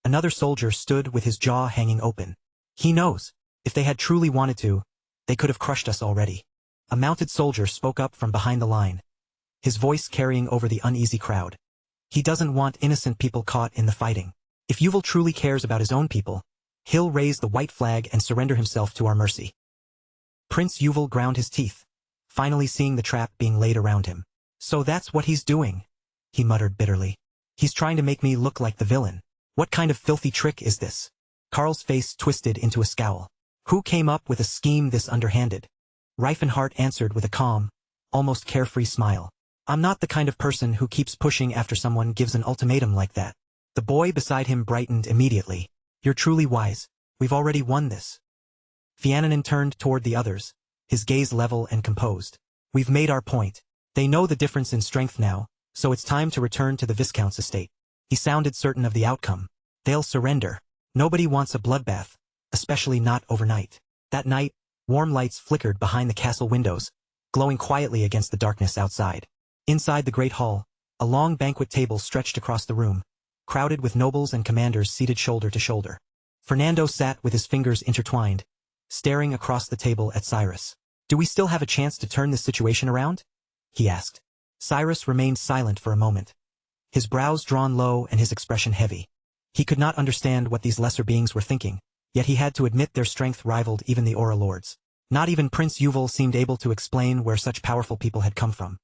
Another soldier stood with his jaw hanging open. He knows. If they had truly wanted to, they could have crushed us already. A mounted soldier spoke up from behind the line, his voice carrying over the uneasy crowd. He doesn't want innocent people caught in the fighting. If Yuval truly cares about his own people, he'll raise the white flag and surrender himself to our mercy. Prince Yuval ground his teeth, finally seeing the trap being laid around him. So that's what he's doing, he muttered bitterly. He's trying to make me look like the villain. What kind of filthy trick is this? Carl's face twisted into a scowl. Who came up with a scheme this underhanded? Reifenhardt answered with a calm, almost carefree smile. I'm not the kind of person who keeps pushing after someone gives an ultimatum like that. The boy beside him brightened immediately. You're truly wise. We've already won this. Fiannanin turned toward the others, his gaze level and composed. We've made our point. They know the difference in strength now, so it's time to return to the Viscount's estate. He sounded certain of the outcome. They'll surrender. Nobody wants a bloodbath, especially not overnight. That night, warm lights flickered behind the castle windows, glowing quietly against the darkness outside. Inside the great hall, a long banquet table stretched across the room, crowded with nobles and commanders seated shoulder to shoulder. Fernando sat with his fingers intertwined, staring across the table at Cyrus. Do we still have a chance to turn this situation around? He asked. Cyrus remained silent for a moment, his brows drawn low and his expression heavy. He could not understand what these lesser beings were thinking, yet he had to admit their strength rivaled even the Aura Lords. Not even Prince Yuval seemed able to explain where such powerful people had come from.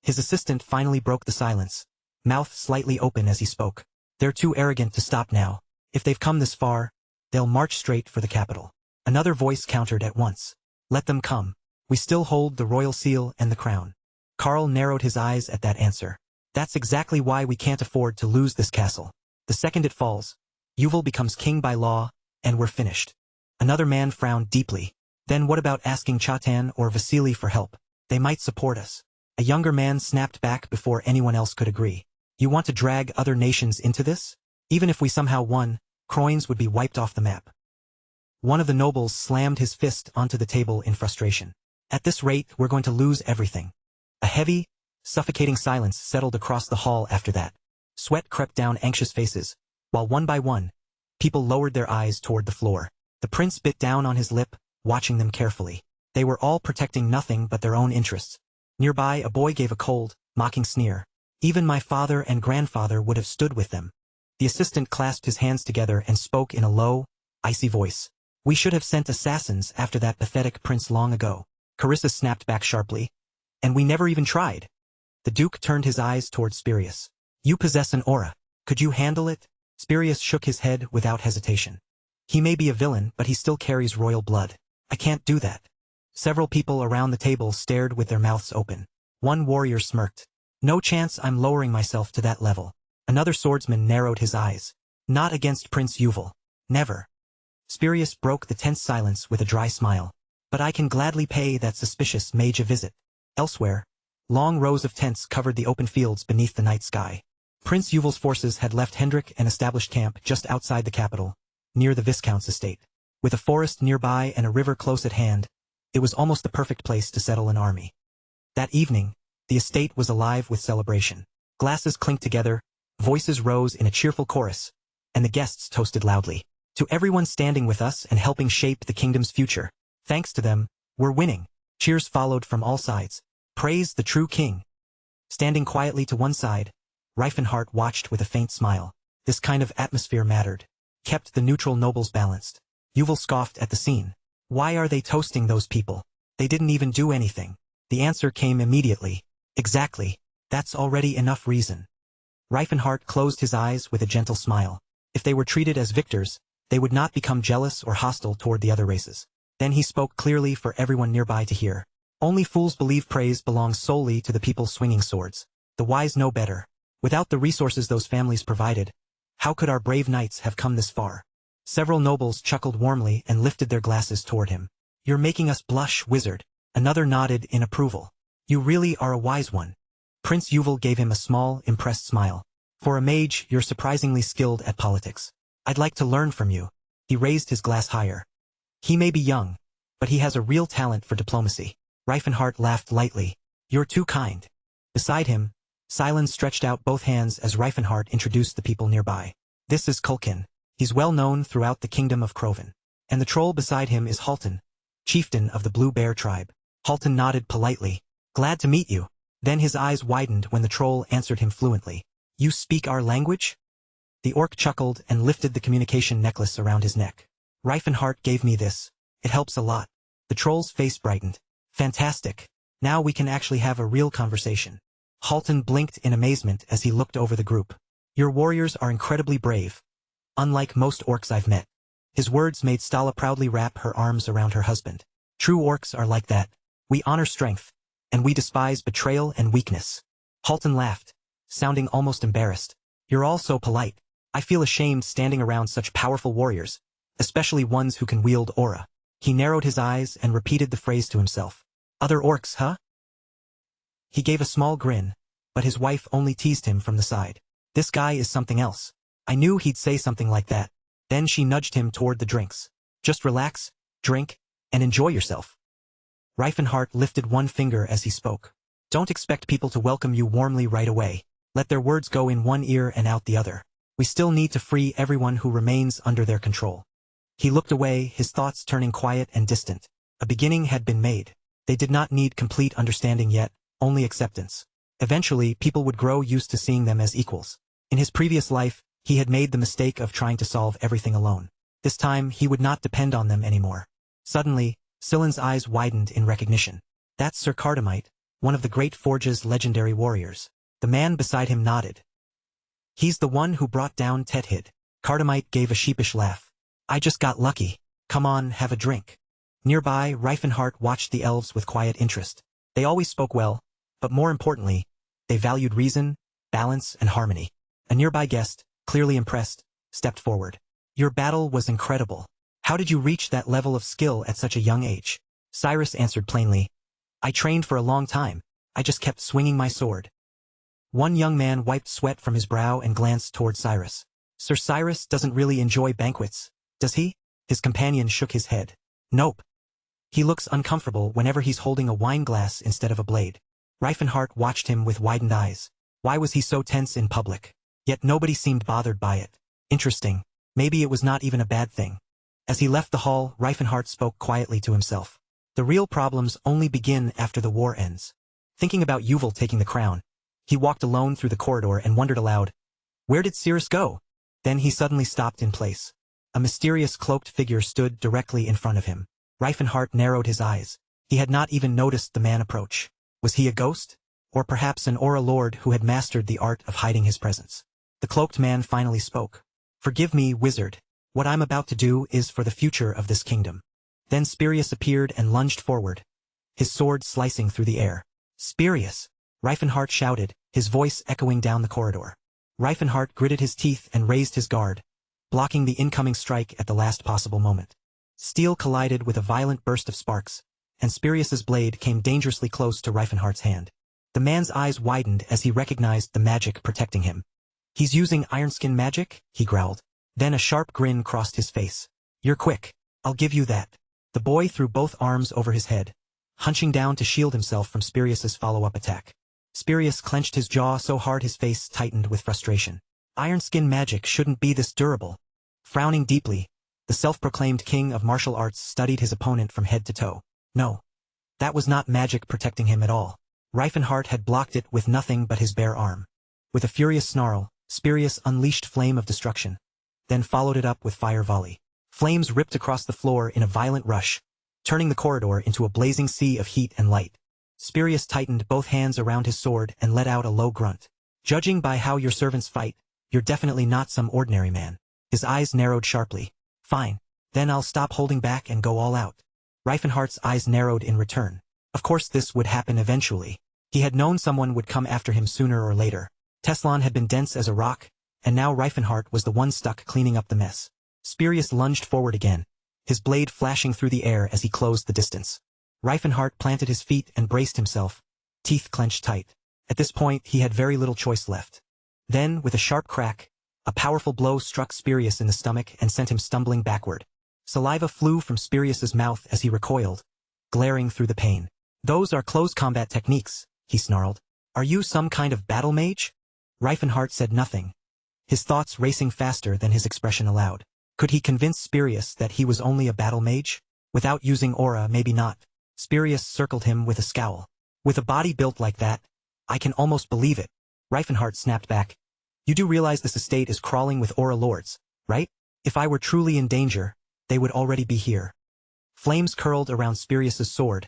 His assistant finally broke the silence, mouth slightly open as he spoke. They're too arrogant to stop now. If they've come this far, they'll march straight for the capital. Another voice countered at once. Let them come. We still hold the royal seal and the crown. Carl narrowed his eyes at that answer. That's exactly why we can't afford to lose this castle. The second it falls, Yuval becomes king by law, and we're finished. Another man frowned deeply. Then what about asking Chatan or Vasily for help? They might support us. A younger man snapped back before anyone else could agree. You want to drag other nations into this? Even if we somehow won, Croynes would be wiped off the map. One of the nobles slammed his fist onto the table in frustration. At this rate, we're going to lose everything. A heavy, suffocating silence settled across the hall after that. Sweat crept down anxious faces, while one by one, people lowered their eyes toward the floor. The prince bit down on his lip, watching them carefully. They were all protecting nothing but their own interests. Nearby, a boy gave a cold, mocking sneer. Even my father and grandfather would have stood with them. The assistant clasped his hands together and spoke in a low, icy voice. We should have sent assassins after that pathetic prince long ago. Carissa snapped back sharply. And we never even tried. The duke turned his eyes toward Spirius. You possess an aura. Could you handle it? Spirius shook his head without hesitation. He may be a villain, but he still carries royal blood. I can't do that. Several people around the table stared with their mouths open. One warrior smirked. No chance I'm lowering myself to that level. Another swordsman narrowed his eyes. Not against Prince Yuval. Never. Spirius broke the tense silence with a dry smile. But I can gladly pay that suspicious mage a visit. Elsewhere, long rows of tents covered the open fields beneath the night sky. Prince Yuval's forces had left Hendrik and established camp just outside the capital, near the Viscount's estate. With a forest nearby and a river close at hand, it was almost the perfect place to settle an army. That evening, the estate was alive with celebration. Glasses clinked together, voices rose in a cheerful chorus, and the guests toasted loudly. To everyone standing with us and helping shape the kingdom's future, thanks to them, we're winning. Cheers followed from all sides. Praise the true king. Standing quietly to one side, Reifenhart watched with a faint smile. This kind of atmosphere mattered. Kept the neutral nobles balanced. Yuval scoffed at the scene. Why are they toasting those people? They didn't even do anything. The answer came immediately. Exactly. That's already enough reason. Reifenhart closed his eyes with a gentle smile. If they were treated as victors, they would not become jealous or hostile toward the other races. Then he spoke clearly for everyone nearby to hear. Only fools believe praise belongs solely to the people swinging swords. The wise know better. Without the resources those families provided, how could our brave knights have come this far? Several nobles chuckled warmly and lifted their glasses toward him. You're making us blush, wizard. Another nodded in approval. You really are a wise one. Prince Yuval gave him a small, impressed smile. For a mage, you're surprisingly skilled at politics. I'd like to learn from you. He raised his glass higher. He may be young, but he has a real talent for diplomacy. Reifenhart laughed lightly. You're too kind. Beside him, Silen stretched out both hands as Reifenhart introduced the people nearby. This is Kulkin. He's well known throughout the kingdom of Kroven. And the troll beside him is Halton, chieftain of the Blue Bear tribe. Halton nodded politely. Glad to meet you. Then his eyes widened when the troll answered him fluently. You speak our language? The orc chuckled and lifted the communication necklace around his neck. Reifenhart gave me this. It helps a lot. The troll's face brightened. Fantastic. Now we can actually have a real conversation. Halton blinked in amazement as he looked over the group. Your warriors are incredibly brave. Unlike most orcs I've met. His words made Stala proudly wrap her arms around her husband. True orcs are like that. We honor strength, and we despise betrayal and weakness. Halton laughed, sounding almost embarrassed. You're all so polite. I feel ashamed standing around such powerful warriors, especially ones who can wield aura. He narrowed his eyes and repeated the phrase to himself. Other orcs, huh? He gave a small grin, but his wife only teased him from the side. This guy is something else. I knew he'd say something like that. Then she nudged him toward the drinks. Just relax, drink, and enjoy yourself. Reifenhart lifted one finger as he spoke. Don't expect people to welcome you warmly right away. Let their words go in one ear and out the other. We still need to free everyone who remains under their control. He looked away, his thoughts turning quiet and distant. A beginning had been made. They did not need complete understanding yet, only acceptance. Eventually, people would grow used to seeing them as equals. In his previous life, he had made the mistake of trying to solve everything alone. This time, he would not depend on them anymore. Suddenly, Silen's eyes widened in recognition. That's Sir Cardamite, one of the Great Forge's legendary warriors. The man beside him nodded. He's the one who brought down Tethid. Cardamite gave a sheepish laugh. I just got lucky. Come on, have a drink. Nearby, Reifenhart watched the elves with quiet interest. They always spoke well, but more importantly, they valued reason, balance, and harmony. A nearby guest, clearly impressed, stepped forward. Your battle was incredible. How did you reach that level of skill at such a young age? Cyrus answered plainly. I trained for a long time. I just kept swinging my sword. One young man wiped sweat from his brow and glanced toward Cyrus. Sir Cyrus doesn't really enjoy banquets, does he? His companion shook his head. Nope. He looks uncomfortable whenever he's holding a wine glass instead of a blade. Reifenhart watched him with widened eyes. Why was he so tense in public? Yet nobody seemed bothered by it. Interesting. Maybe it was not even a bad thing. As he left the hall, Reifenhart spoke quietly to himself. The real problems only begin after the war ends. Thinking about Yuval taking the crown, he walked alone through the corridor and wondered aloud, where did Cirrus go? Then he suddenly stopped in place. A mysterious cloaked figure stood directly in front of him. Reifenhart narrowed his eyes. He had not even noticed the man approach. Was he a ghost? Or perhaps an aura lord who had mastered the art of hiding his presence? The cloaked man finally spoke. Forgive me, wizard. What I'm about to do is for the future of this kingdom. Then Spirius appeared and lunged forward, his sword slicing through the air. Spirius! Reifenhart shouted, his voice echoing down the corridor. Reifenhart gritted his teeth and raised his guard, blocking the incoming strike at the last possible moment. Steel collided with a violent burst of sparks, and Spirius's blade came dangerously close to Reifenhart's hand. The man's eyes widened as he recognized the magic protecting him. He's using Ironskin magic? He growled. Then a sharp grin crossed his face. You're quick. I'll give you that. The boy threw both arms over his head, hunching down to shield himself from Spirius's follow-up attack. Spirius clenched his jaw so hard his face tightened with frustration. Ironskin magic shouldn't be this durable. Frowning deeply, the self-proclaimed king of martial arts studied his opponent from head to toe. No. That was not magic protecting him at all. Reifenhart had blocked it with nothing but his bare arm. With a furious snarl, Spirius unleashed flame of destruction, then followed it up with fire volley. Flames ripped across the floor in a violent rush, turning the corridor into a blazing sea of heat and light. Spirius tightened both hands around his sword and let out a low grunt. Judging by how your servants fight, you're definitely not some ordinary man. His eyes narrowed sharply. Fine. Then I'll stop holding back and go all out. Reifenhart's eyes narrowed in return. Of course this would happen eventually. He had known someone would come after him sooner or later. Teslan had been dense as a rock, and now Reifenhart was the one stuck cleaning up the mess. Spirius lunged forward again, his blade flashing through the air as he closed the distance. Reifenhart planted his feet and braced himself, teeth clenched tight. At this point he had very little choice left. Then, with a sharp crack, a powerful blow struck Spirius in the stomach and sent him stumbling backward. Saliva flew from Spirius's mouth as he recoiled, glaring through the pain. Those are close combat techniques, he snarled. Are you some kind of battle mage? Reifenhart said nothing, his thoughts racing faster than his expression allowed. Could he convince Spirius that he was only a battle mage? Without using aura, maybe not. Spirius circled him with a scowl. With a body built like that, I can almost believe it. Reifenhart snapped back. You do realize this estate is crawling with aura lords, right? If I were truly in danger, they would already be here. Flames curled around Spirius's sword,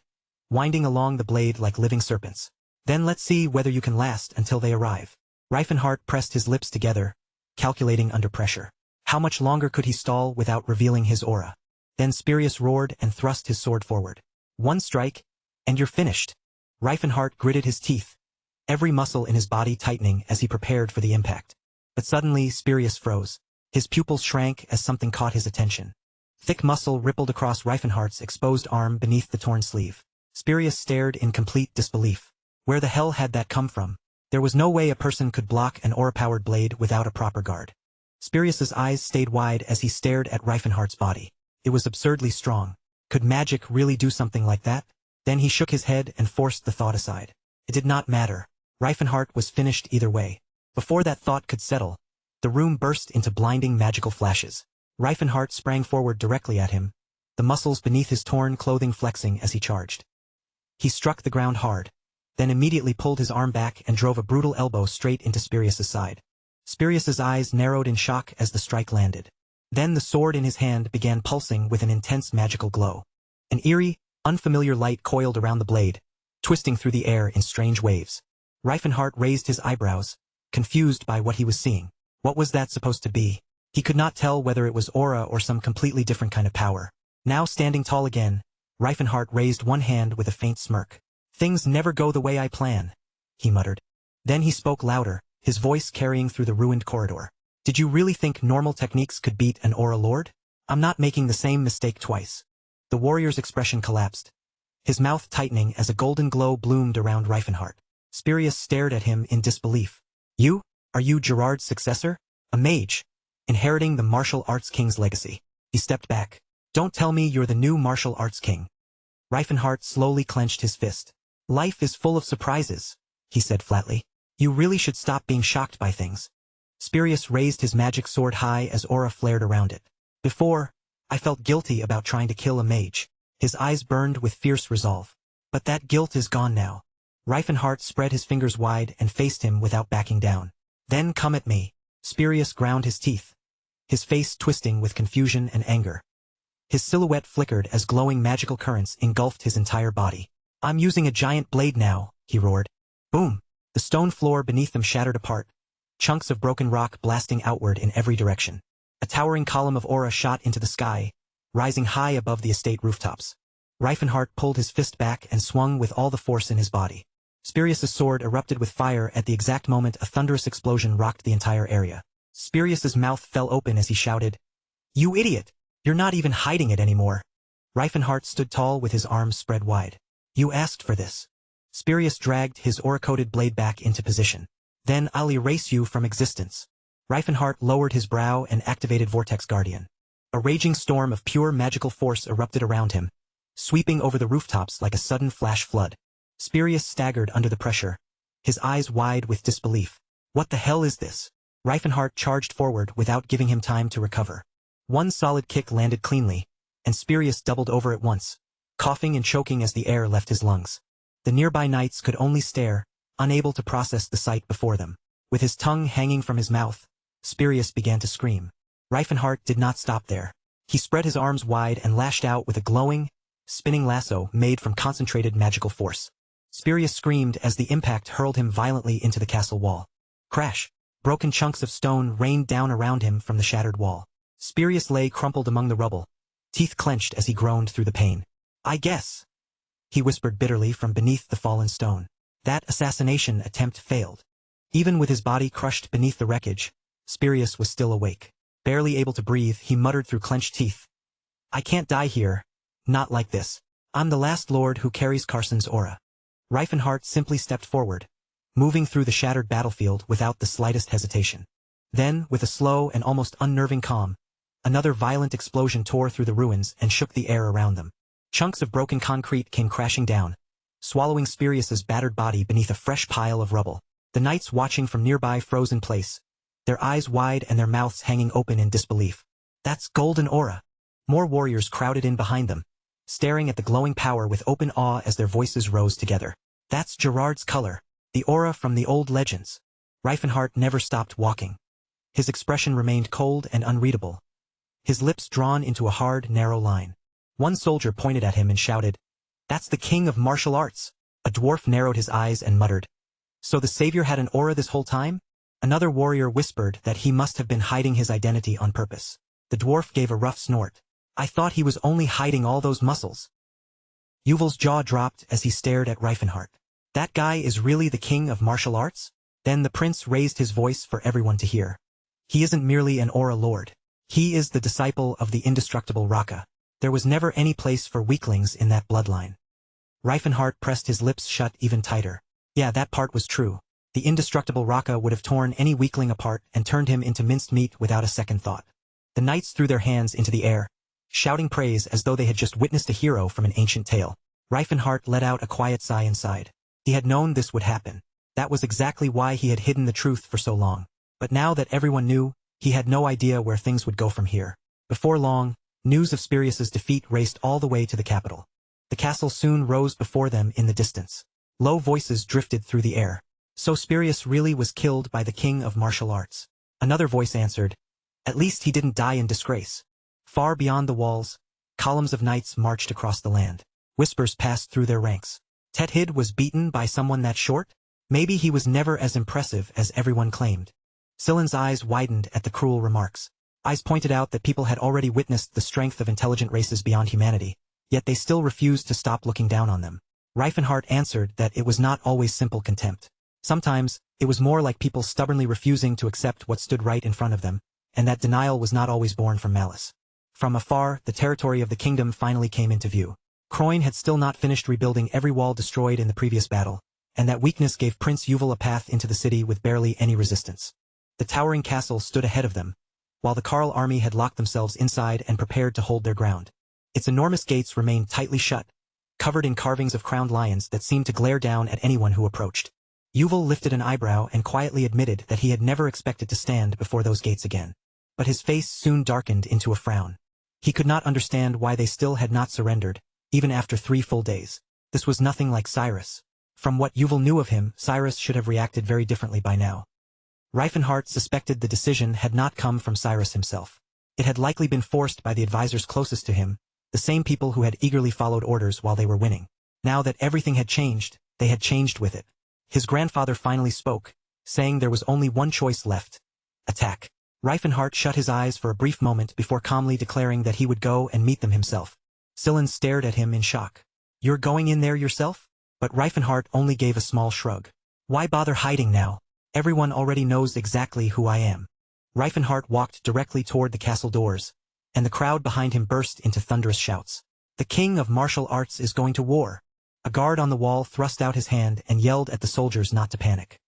winding along the blade like living serpents. Then let's see whether you can last until they arrive. Reifenhart pressed his lips together, calculating under pressure. How much longer could he stall without revealing his aura? Then Spirius roared and thrust his sword forward. One strike, and you're finished. Reifenhart gritted his teeth, every muscle in his body tightening as he prepared for the impact. But suddenly Spirius froze. His pupils shrank as something caught his attention. Thick muscle rippled across Reifenhart's exposed arm beneath the torn sleeve. Spirius stared in complete disbelief. Where the hell had that come from? There was no way a person could block an aura-powered blade without a proper guard. Spirius's eyes stayed wide as he stared at Reifenhart's body. It was absurdly strong. Could magic really do something like that? Then he shook his head and forced the thought aside. It did not matter. Reifenhart was finished either way. Before that thought could settle, the room burst into blinding magical flashes. Reifenhart sprang forward directly at him, the muscles beneath his torn clothing flexing as he charged. He struck the ground hard, then immediately pulled his arm back and drove a brutal elbow straight into Spirius's side. Spirius's eyes narrowed in shock as the strike landed. Then the sword in his hand began pulsing with an intense magical glow. An eerie, unfamiliar light coiled around the blade, twisting through the air in strange waves. Reifenhart raised his eyebrows, confused by what he was seeing. What was that supposed to be? He could not tell whether it was aura or some completely different kind of power. Now standing tall again, Reifenhart raised one hand with a faint smirk. Things never go the way I plan, he muttered. Then he spoke louder, his voice carrying through the ruined corridor. Did you really think normal techniques could beat an aura lord? I'm not making the same mistake twice. The warrior's expression collapsed, his mouth tightening as a golden glow bloomed around Reifenhart. Spirius stared at him in disbelief. You? Are you Gerard's successor? A mage, inheriting the martial arts king's legacy. He stepped back. Don't tell me you're the new martial arts king. Reifenhart slowly clenched his fist. Life is full of surprises, he said flatly. You really should stop being shocked by things. Spirius raised his magic sword high as aura flared around it. Before, I felt guilty about trying to kill a mage. His eyes burned with fierce resolve. But that guilt is gone now. Reifenhart spread his fingers wide and faced him without backing down. Then come at me. Spirius ground his teeth, his face twisting with confusion and anger. His silhouette flickered as glowing magical currents engulfed his entire body. I'm using a giant blade now, he roared. Boom! The stone floor beneath them shattered apart, chunks of broken rock blasting outward in every direction. A towering column of aura shot into the sky, rising high above the estate rooftops. Reifenhart pulled his fist back and swung with all the force in his body. Spirius's sword erupted with fire at the exact moment a thunderous explosion rocked the entire area. Spirius's mouth fell open as he shouted, You idiot! You're not even hiding it anymore. Reifenhart stood tall with his arms spread wide. You asked for this. Spirius dragged his aura-coated blade back into position. Then I'll erase you from existence. Reifenhart lowered his brow and activated Vortex Guardian. A raging storm of pure magical force erupted around him, sweeping over the rooftops like a sudden flash flood. Spirius staggered under the pressure, his eyes wide with disbelief. What the hell is this? Reifenhart charged forward without giving him time to recover. One solid kick landed cleanly, and Spirius doubled over at once, coughing and choking as the air left his lungs. The nearby knights could only stare, unable to process the sight before them. With his tongue hanging from his mouth, Spirius began to scream. Reifenhart did not stop there. He spread his arms wide and lashed out with a glowing, spinning lasso made from concentrated magical force. Spirius screamed as the impact hurled him violently into the castle wall. Crash! Broken chunks of stone rained down around him from the shattered wall. Spirius lay crumpled among the rubble, teeth clenched as he groaned through the pain. I guess, he whispered bitterly from beneath the fallen stone. That assassination attempt failed. Even with his body crushed beneath the wreckage, Spirius was still awake. Barely able to breathe, he muttered through clenched teeth. I can't die here. Not like this. I'm the last lord who carries Carson's aura. Reifenhart simply stepped forward, moving through the shattered battlefield without the slightest hesitation. Then, with a slow and almost unnerving calm, another violent explosion tore through the ruins and shook the air around them. Chunks of broken concrete came crashing down, swallowing Spirius's battered body beneath a fresh pile of rubble. The knights watching from nearby froze in place, their eyes wide and their mouths hanging open in disbelief. That's golden aura. More warriors crowded in behind them, staring at the glowing power with open awe as their voices rose together. That's Gerard's color, the aura from the old legends. Reifenhart never stopped walking. His expression remained cold and unreadable, his lips drawn into a hard, narrow line. One soldier pointed at him and shouted, That's the king of martial arts. A dwarf narrowed his eyes and muttered, So the savior had an aura this whole time? Another warrior whispered that he must have been hiding his identity on purpose. The dwarf gave a rough snort. I thought he was only hiding all those muscles. Yuval's jaw dropped as he stared at Reifenhart. That guy is really the king of martial arts? Then the prince raised his voice for everyone to hear. He isn't merely an aura lord. He is the disciple of the indestructible Raka. There was never any place for weaklings in that bloodline. Reifenhart pressed his lips shut even tighter. Yeah, that part was true. The indestructible Raka would have torn any weakling apart and turned him into minced meat without a second thought. The knights threw their hands into the air, shouting praise as though they had just witnessed a hero from an ancient tale. Reifenhart let out a quiet sigh inside. He had known this would happen. That was exactly why he had hidden the truth for so long. But now that everyone knew, he had no idea where things would go from here. Before long, news of Spirius's defeat raced all the way to the capital. The castle soon rose before them in the distance. Low voices drifted through the air. So Spirius really was killed by the king of martial arts. Another voice answered, At least he didn't die in disgrace. Far beyond the walls, columns of knights marched across the land. Whispers passed through their ranks. Tethid was beaten by someone that short? Maybe he was never as impressive as everyone claimed. Silen's eyes widened at the cruel remarks. Eyes pointed out that people had already witnessed the strength of intelligent races beyond humanity, yet they still refused to stop looking down on them. Reifenhart answered that it was not always simple contempt. Sometimes, it was more like people stubbornly refusing to accept what stood right in front of them, and that denial was not always born from malice. From afar, the territory of the kingdom finally came into view. Croyne had still not finished rebuilding every wall destroyed in the previous battle, and that weakness gave Prince Yuval a path into the city with barely any resistance. The towering castle stood ahead of them, while the Karl army had locked themselves inside and prepared to hold their ground. Its enormous gates remained tightly shut, covered in carvings of crowned lions that seemed to glare down at anyone who approached. Yuval lifted an eyebrow and quietly admitted that he had never expected to stand before those gates again. But his face soon darkened into a frown. He could not understand why they still had not surrendered, even after 3 full days. This was nothing like Cyrus. From what Yuval knew of him, Cyrus should have reacted very differently by now. Reifenhart suspected the decision had not come from Cyrus himself. It had likely been forced by the advisors closest to him, the same people who had eagerly followed orders while they were winning. Now that everything had changed, they had changed with it. His grandfather finally spoke, saying there was only one choice left: attack. Reifenhart shut his eyes for a brief moment before calmly declaring that he would go and meet them himself. Sillin stared at him in shock. "You're going in there yourself?" But Reifenhart only gave a small shrug. "Why bother hiding now? Everyone already knows exactly who I am." Reifenhart walked directly toward the castle doors, and the crowd behind him burst into thunderous shouts. "The king of martial arts is going to war." A guard on the wall thrust out his hand and yelled at the soldiers not to panic.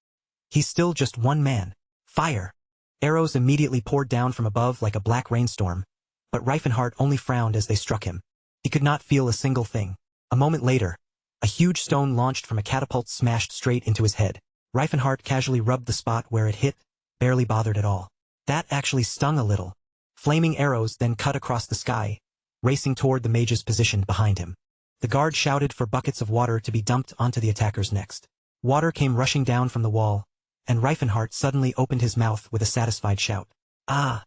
"He's still just one man. Fire!" Arrows immediately poured down from above like a black rainstorm, but Reifenhart only frowned as they struck him. He could not feel a single thing. A moment later, a huge stone launched from a catapult smashed straight into his head. Reifenhart casually rubbed the spot where it hit, barely bothered at all. That actually stung a little. Flaming arrows then cut across the sky, racing toward the mages positioned behind him. The guard shouted for buckets of water to be dumped onto the attackers next. Water came rushing down from the wall, and Reifenhart suddenly opened his mouth with a satisfied shout. "Ah,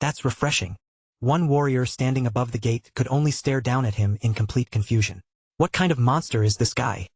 that's refreshing." One warrior standing above the gate could only stare down at him in complete confusion. "What kind of monster is this guy?"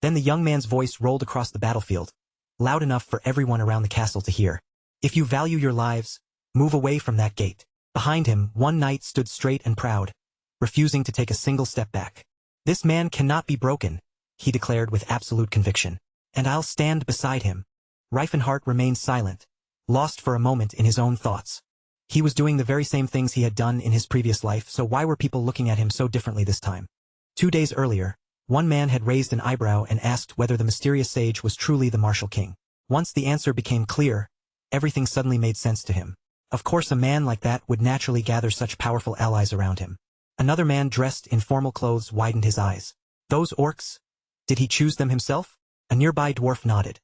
Then the young man's voice rolled across the battlefield, loud enough for everyone around the castle to hear. "If you value your lives, move away from that gate." Behind him, one knight stood straight and proud, refusing to take a single step back. "This man cannot be broken," he declared with absolute conviction. "And I'll stand beside him." Reifenhart remained silent, lost for a moment in his own thoughts. He was doing the very same things he had done in his previous life, so why were people looking at him so differently this time? 2 days earlier, one man had raised an eyebrow and asked whether the mysterious sage was truly the martial king. Once the answer became clear, everything suddenly made sense to him. Of course a man like that would naturally gather such powerful allies around him. Another man dressed in formal clothes widened his eyes. "Those orcs? Did he choose them himself?" A nearby dwarf nodded.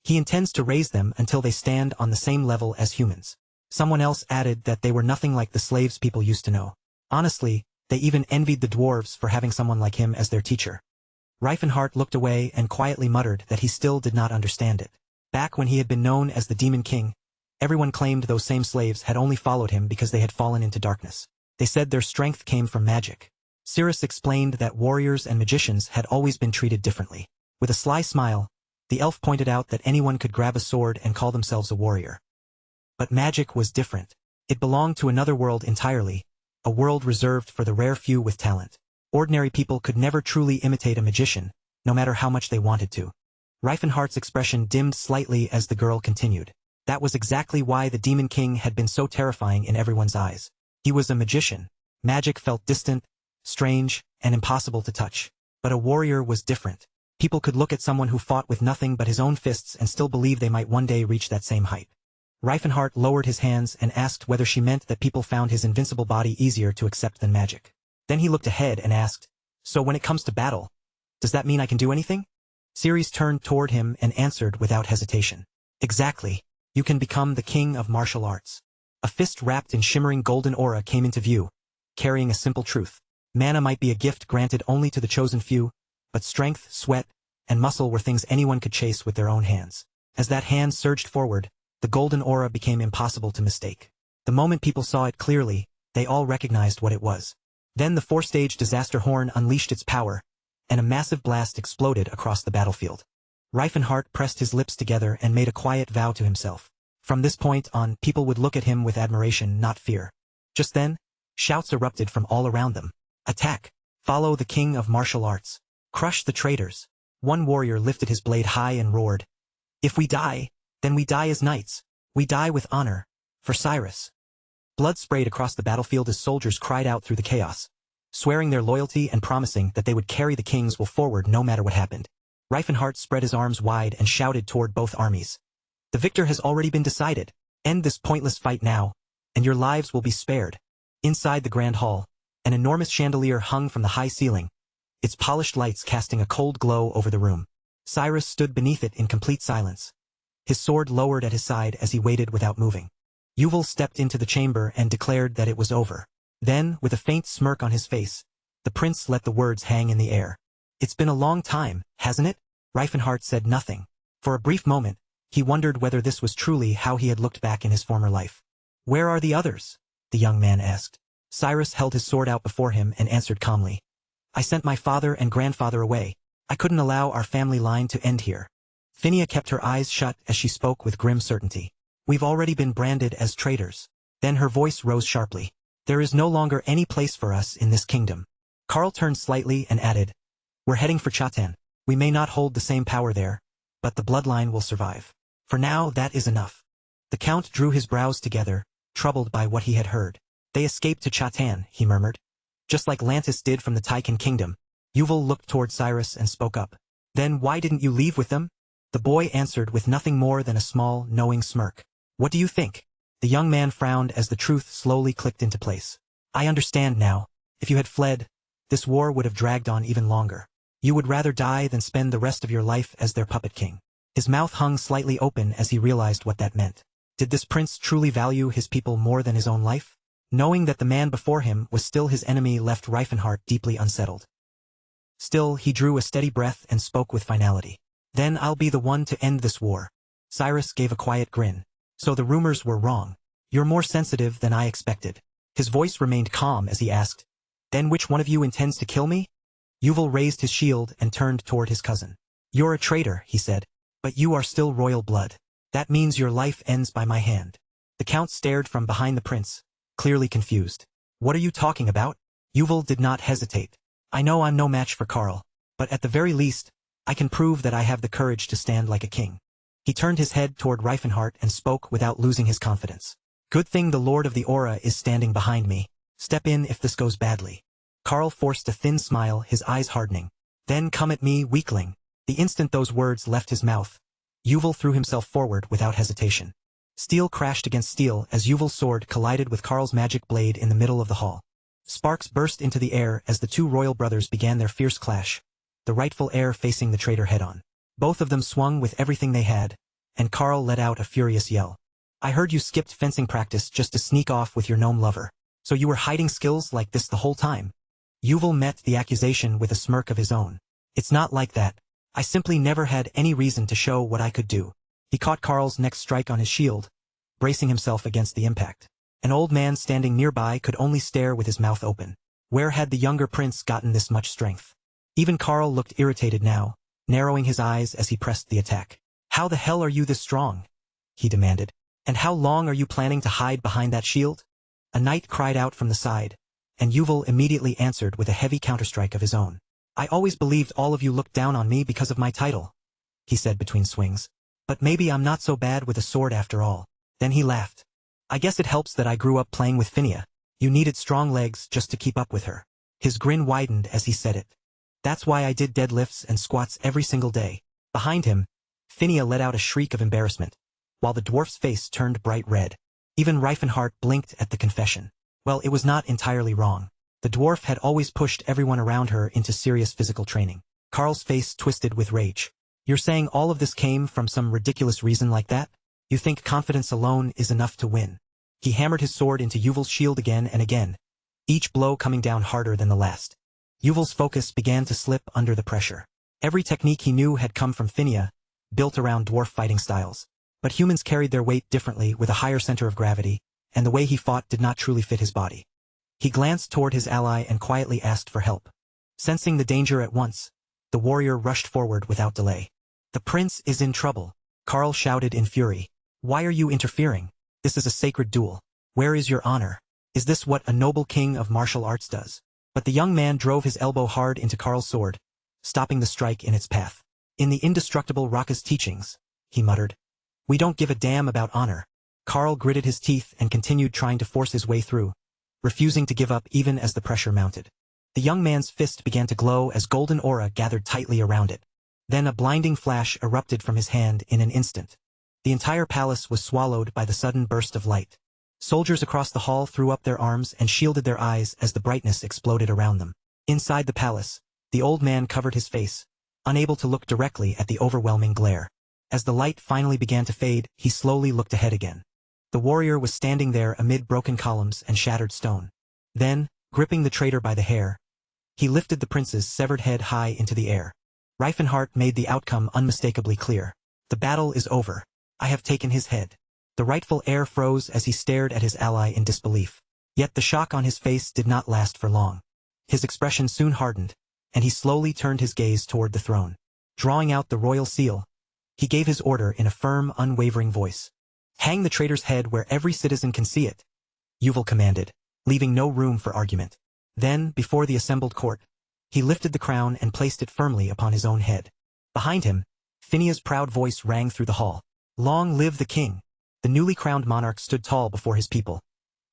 "He intends to raise them until they stand on the same level as humans." Someone else added that they were nothing like the slaves people used to know. Honestly, they even envied the dwarves for having someone like him as their teacher. Reifenhart looked away and quietly muttered that he still did not understand it. Back when he had been known as the Demon King, everyone claimed those same slaves had only followed him because they had fallen into darkness. They said their strength came from magic. Cyrus explained that warriors and magicians had always been treated differently. With a sly smile, the elf pointed out that anyone could grab a sword and call themselves a warrior. But magic was different. It belonged to another world entirely, a world reserved for the rare few with talent. Ordinary people could never truly imitate a magician, no matter how much they wanted to. Reifenhart's expression dimmed slightly as the girl continued. That was exactly why the Demon King had been so terrifying in everyone's eyes. He was a magician. Magic felt distant, strange, and impossible to touch. But a warrior was different. People could look at someone who fought with nothing but his own fists and still believe they might one day reach that same height. Reifenhart lowered his hands and asked whether she meant that people found his invincible body easier to accept than magic. Then he looked ahead and asked, "So when it comes to battle, does that mean I can do anything?" Ceres turned toward him and answered without hesitation. "Exactly. You can become the king of martial arts." A fist wrapped in shimmering golden aura came into view, carrying a simple truth. Mana might be a gift granted only to the chosen few, but strength, sweat, and muscle were things anyone could chase with their own hands. As that hand surged forward, the golden aura became impossible to mistake. The moment people saw it clearly, they all recognized what it was. Then the 4-stage disaster horn unleashed its power, and a massive blast exploded across the battlefield. Reifenhart pressed his lips together and made a quiet vow to himself. From this point on, people would look at him with admiration, not fear. Just then, shouts erupted from all around them. "Attack! Follow the king of martial arts! Crush the traitors!" One warrior lifted his blade high and roared, "If we die, then we die as knights. We die with honor. For Cyrus." Blood sprayed across the battlefield as soldiers cried out through the chaos, swearing their loyalty and promising that they would carry the king's will forward no matter what happened. Reifenhart spread his arms wide and shouted toward both armies. "The victor has already been decided. End this pointless fight now, and your lives will be spared." Inside the grand hall, an enormous chandelier hung from the high ceiling, its polished lights casting a cold glow over the room. Cyrus stood beneath it in complete silence, his sword lowered at his side as he waited without moving. Yuval stepped into the chamber and declared that it was over. Then, with a faint smirk on his face, the prince let the words hang in the air. "It's been a long time, hasn't it?" Reifenhart said nothing. For a brief moment, he wondered whether this was truly how he had looked back in his former life. "Where are the others?" the young man asked. Cyrus held his sword out before him and answered calmly. "I sent my father and grandfather away. I couldn't allow our family line to end here." Phinia kept her eyes shut as she spoke with grim certainty. "We've already been branded as traitors." Then her voice rose sharply. "There is no longer any place for us in this kingdom." Karl turned slightly and added, "We're heading for Chatan. We may not hold the same power there, but the bloodline will survive. For now, that is enough." The Count drew his brows together, troubled by what he had heard. "They escaped to Chatan," he murmured. "Just like Lantis did from the Taikan kingdom." Yuval looked toward Cyrus and spoke up. "Then why didn't you leave with them?" The boy answered with nothing more than a small, knowing smirk. "What do you think?" The young man frowned as the truth slowly clicked into place. "I understand now. If you had fled, this war would have dragged on even longer. You would rather die than spend the rest of your life as their puppet king." His mouth hung slightly open as he realized what that meant. Did this prince truly value his people more than his own life? Knowing that the man before him was still his enemy left Reifenhart deeply unsettled. Still, he drew a steady breath and spoke with finality. "Then I'll be the one to end this war." Cyrus gave a quiet grin. "So the rumors were wrong. You're more sensitive than I expected." His voice remained calm as he asked, "Then which one of you intends to kill me?" Yuval raised his shield and turned toward his cousin. "You're a traitor," he said, "but you are still royal blood. That means your life ends by my hand." The Count stared from behind the prince, clearly confused. "What are you talking about?" Yuval did not hesitate. "I know I'm no match for Karl, but at the very least, I can prove that I have the courage to stand like a king." He turned his head toward Reifenhart and spoke without losing his confidence. "Good thing the Lord of the Aura is standing behind me. Step in if this goes badly." Karl forced a thin smile, his eyes hardening. "Then come at me, weakling." The instant those words left his mouth, Yuval threw himself forward without hesitation. Steel crashed against steel as Yuval's sword collided with Karl's magic blade in the middle of the hall. Sparks burst into the air as the two royal brothers began their fierce clash, the rightful heir facing the traitor head-on. Both of them swung with everything they had, and Karl let out a furious yell. "I heard you skipped fencing practice just to sneak off with your gnome lover. So you were hiding skills like this the whole time?" Yuval met the accusation with a smirk of his own. "It's not like that. I simply never had any reason to show what I could do." He caught Karl's next strike on his shield, bracing himself against the impact. An old man standing nearby could only stare with his mouth open. Where had the younger prince gotten this much strength? Even Karl looked irritated now, narrowing his eyes as he pressed the attack. "How the hell are you this strong?" he demanded. "And how long are you planning to hide behind that shield?" A knight cried out from the side, and Yuval immediately answered with a heavy counterstrike of his own. "I always believed all of you looked down on me because of my title," he said between swings. "But maybe I'm not so bad with a sword after all." Then he laughed. "I guess it helps that I grew up playing with Phinia. You needed strong legs just to keep up with her." His grin widened as he said it. "That's why I did deadlifts and squats every single day." Behind him, Phinia let out a shriek of embarrassment, while the dwarf's face turned bright red. Even Reifenhart blinked at the confession. Well, it was not entirely wrong. The dwarf had always pushed everyone around her into serious physical training. Karl's face twisted with rage. "You're saying all of this came from some ridiculous reason like that? You think confidence alone is enough to win?" He hammered his sword into Yuval's shield again and again, each blow coming down harder than the last. Yuval's focus began to slip under the pressure. Every technique he knew had come from Phinia, built around dwarf fighting styles. But humans carried their weight differently with a higher center of gravity, and the way he fought did not truly fit his body. He glanced toward his ally and quietly asked for help. Sensing the danger at once, the warrior rushed forward without delay. "The prince is in trouble," Karl shouted in fury. "Why are you interfering? This is a sacred duel. Where is your honor? Is this what a noble king of martial arts does?" But the young man drove his elbow hard into Karl's sword, stopping the strike in its path. "In the indestructible Raka's teachings," he muttered, "we don't give a damn about honor." Karl gritted his teeth and continued trying to force his way through, refusing to give up even as the pressure mounted. The young man's fist began to glow as golden aura gathered tightly around it. Then a blinding flash erupted from his hand in an instant. The entire palace was swallowed by the sudden burst of light. Soldiers across the hall threw up their arms and shielded their eyes as the brightness exploded around them. Inside the palace, The old man covered his face, unable to look directly at the overwhelming glare. As the light finally began to fade, he slowly looked ahead again. The warrior was standing there amid broken columns and shattered stone. Then, gripping the traitor by the hair, he lifted the prince's severed head high into the air. Reifenhart made the outcome unmistakably clear. The battle is over. I have taken his head. The rightful heir froze as he stared at his ally in disbelief. Yet the shock on his face did not last for long. His expression soon hardened, and he slowly turned his gaze toward the throne. Drawing out the royal seal, he gave his order in a firm, unwavering voice. Hang the traitor's head where every citizen can see it, Yuval commanded, leaving no room for argument. Then, before the assembled court, he lifted the crown and placed it firmly upon his own head. Behind him, Phinea's proud voice rang through the hall. Long live the king! The newly crowned monarch stood tall before his people,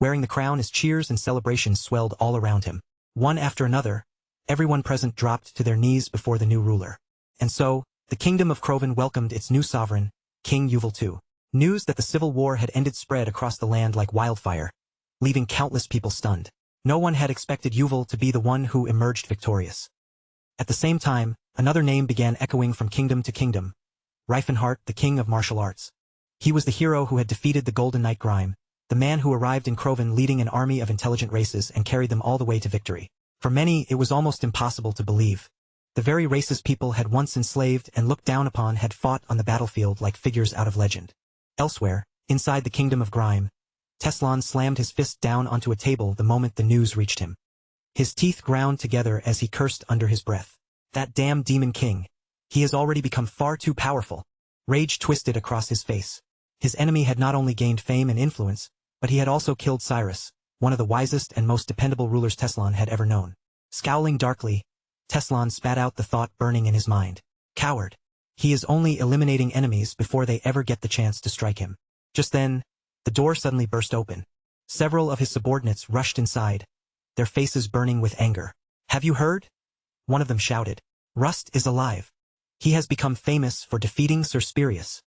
wearing the crown as cheers and celebrations swelled all around him. One after another, everyone present dropped to their knees before the new ruler. And so, the kingdom of Crovan welcomed its new sovereign, King Yuval II. News that the civil war had ended spread across the land like wildfire, leaving countless people stunned. No one had expected Yuval to be the one who emerged victorious. At the same time, another name began echoing from kingdom to kingdom. Reifenhart, the king of martial arts. He was the hero who had defeated the Golden Knight Grime, the man who arrived in Crovan leading an army of intelligent races and carried them all the way to victory. For many, it was almost impossible to believe. The very races people had once enslaved and looked down upon had fought on the battlefield like figures out of legend. Elsewhere, inside the kingdom of Grime, Teslan slammed his fist down onto a table the moment the news reached him. His teeth ground together as he cursed under his breath. That damn demon king. He has already become far too powerful. Rage twisted across his face. His enemy had not only gained fame and influence, but he had also killed Cyrus, one of the wisest and most dependable rulers Teslan had ever known. Scowling darkly, Teslan spat out the thought burning in his mind. Coward. He is only eliminating enemies before they ever get the chance to strike him. Just then, the door suddenly burst open. Several of his subordinates rushed inside, their faces burning with anger. Have you heard? One of them shouted. Rust is alive. He has become famous for defeating Sir Spurius.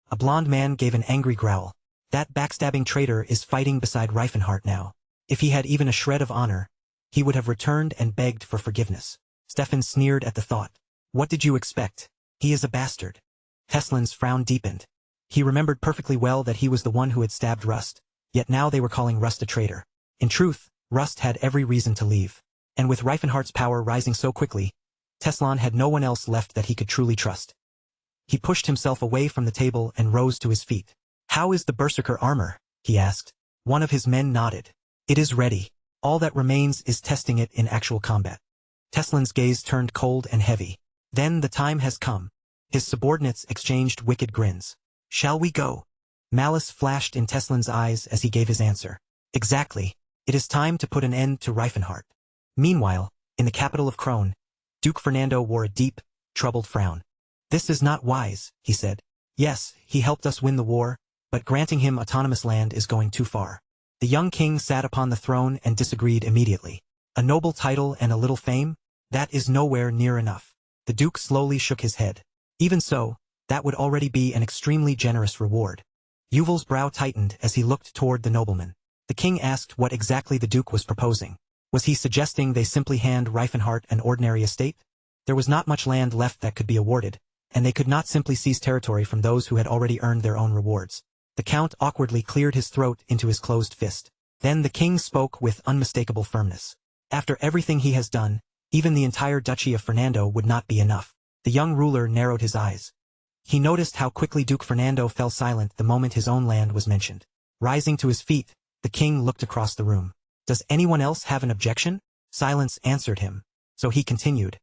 A blond man gave an angry growl. That backstabbing traitor is fighting beside Reifenhart now. If he had even a shred of honor, he would have returned and begged for forgiveness. Stefan sneered at the thought. What did you expect? He is a bastard. Teslan's frown deepened. He remembered perfectly well that he was the one who had stabbed Rust, yet now they were calling Rust a traitor. In truth, Rust had every reason to leave. And with Reifenhart's power rising so quickly, Teslan had no one else left that he could truly trust. He pushed himself away from the table and rose to his feet. How is the Berserker armor? He asked. One of his men nodded. It is ready. All that remains is testing it in actual combat. Teslan's gaze turned cold and heavy. Then the time has come. His subordinates exchanged wicked grins. Shall we go? Malice flashed in Teslan's eyes as he gave his answer. Exactly. It is time to put an end to Reifenhart. Meanwhile, in the capital of Krone, Duke Fernando wore a deep, troubled frown. This is not wise, he said. Yes, he helped us win the war, but granting him autonomous land is going too far. The young king sat upon the throne and disagreed immediately. A noble title and a little fame? That is nowhere near enough. The duke slowly shook his head. Even so, that would already be an extremely generous reward. Yuval's brow tightened as he looked toward the nobleman. The king asked what exactly the duke was proposing. Was he suggesting they simply hand Reifenhart an ordinary estate? There was not much land left that could be awarded, and they could not simply seize territory from those who had already earned their own rewards. The count awkwardly cleared his throat into his closed fist. Then the king spoke with unmistakable firmness. After everything he has done, even the entire duchy of Fernando would not be enough. The young ruler narrowed his eyes. He noticed how quickly Duke Fernando fell silent the moment his own land was mentioned. Rising to his feet, the king looked across the room. Does anyone else have an objection? Silence answered him. So he continued.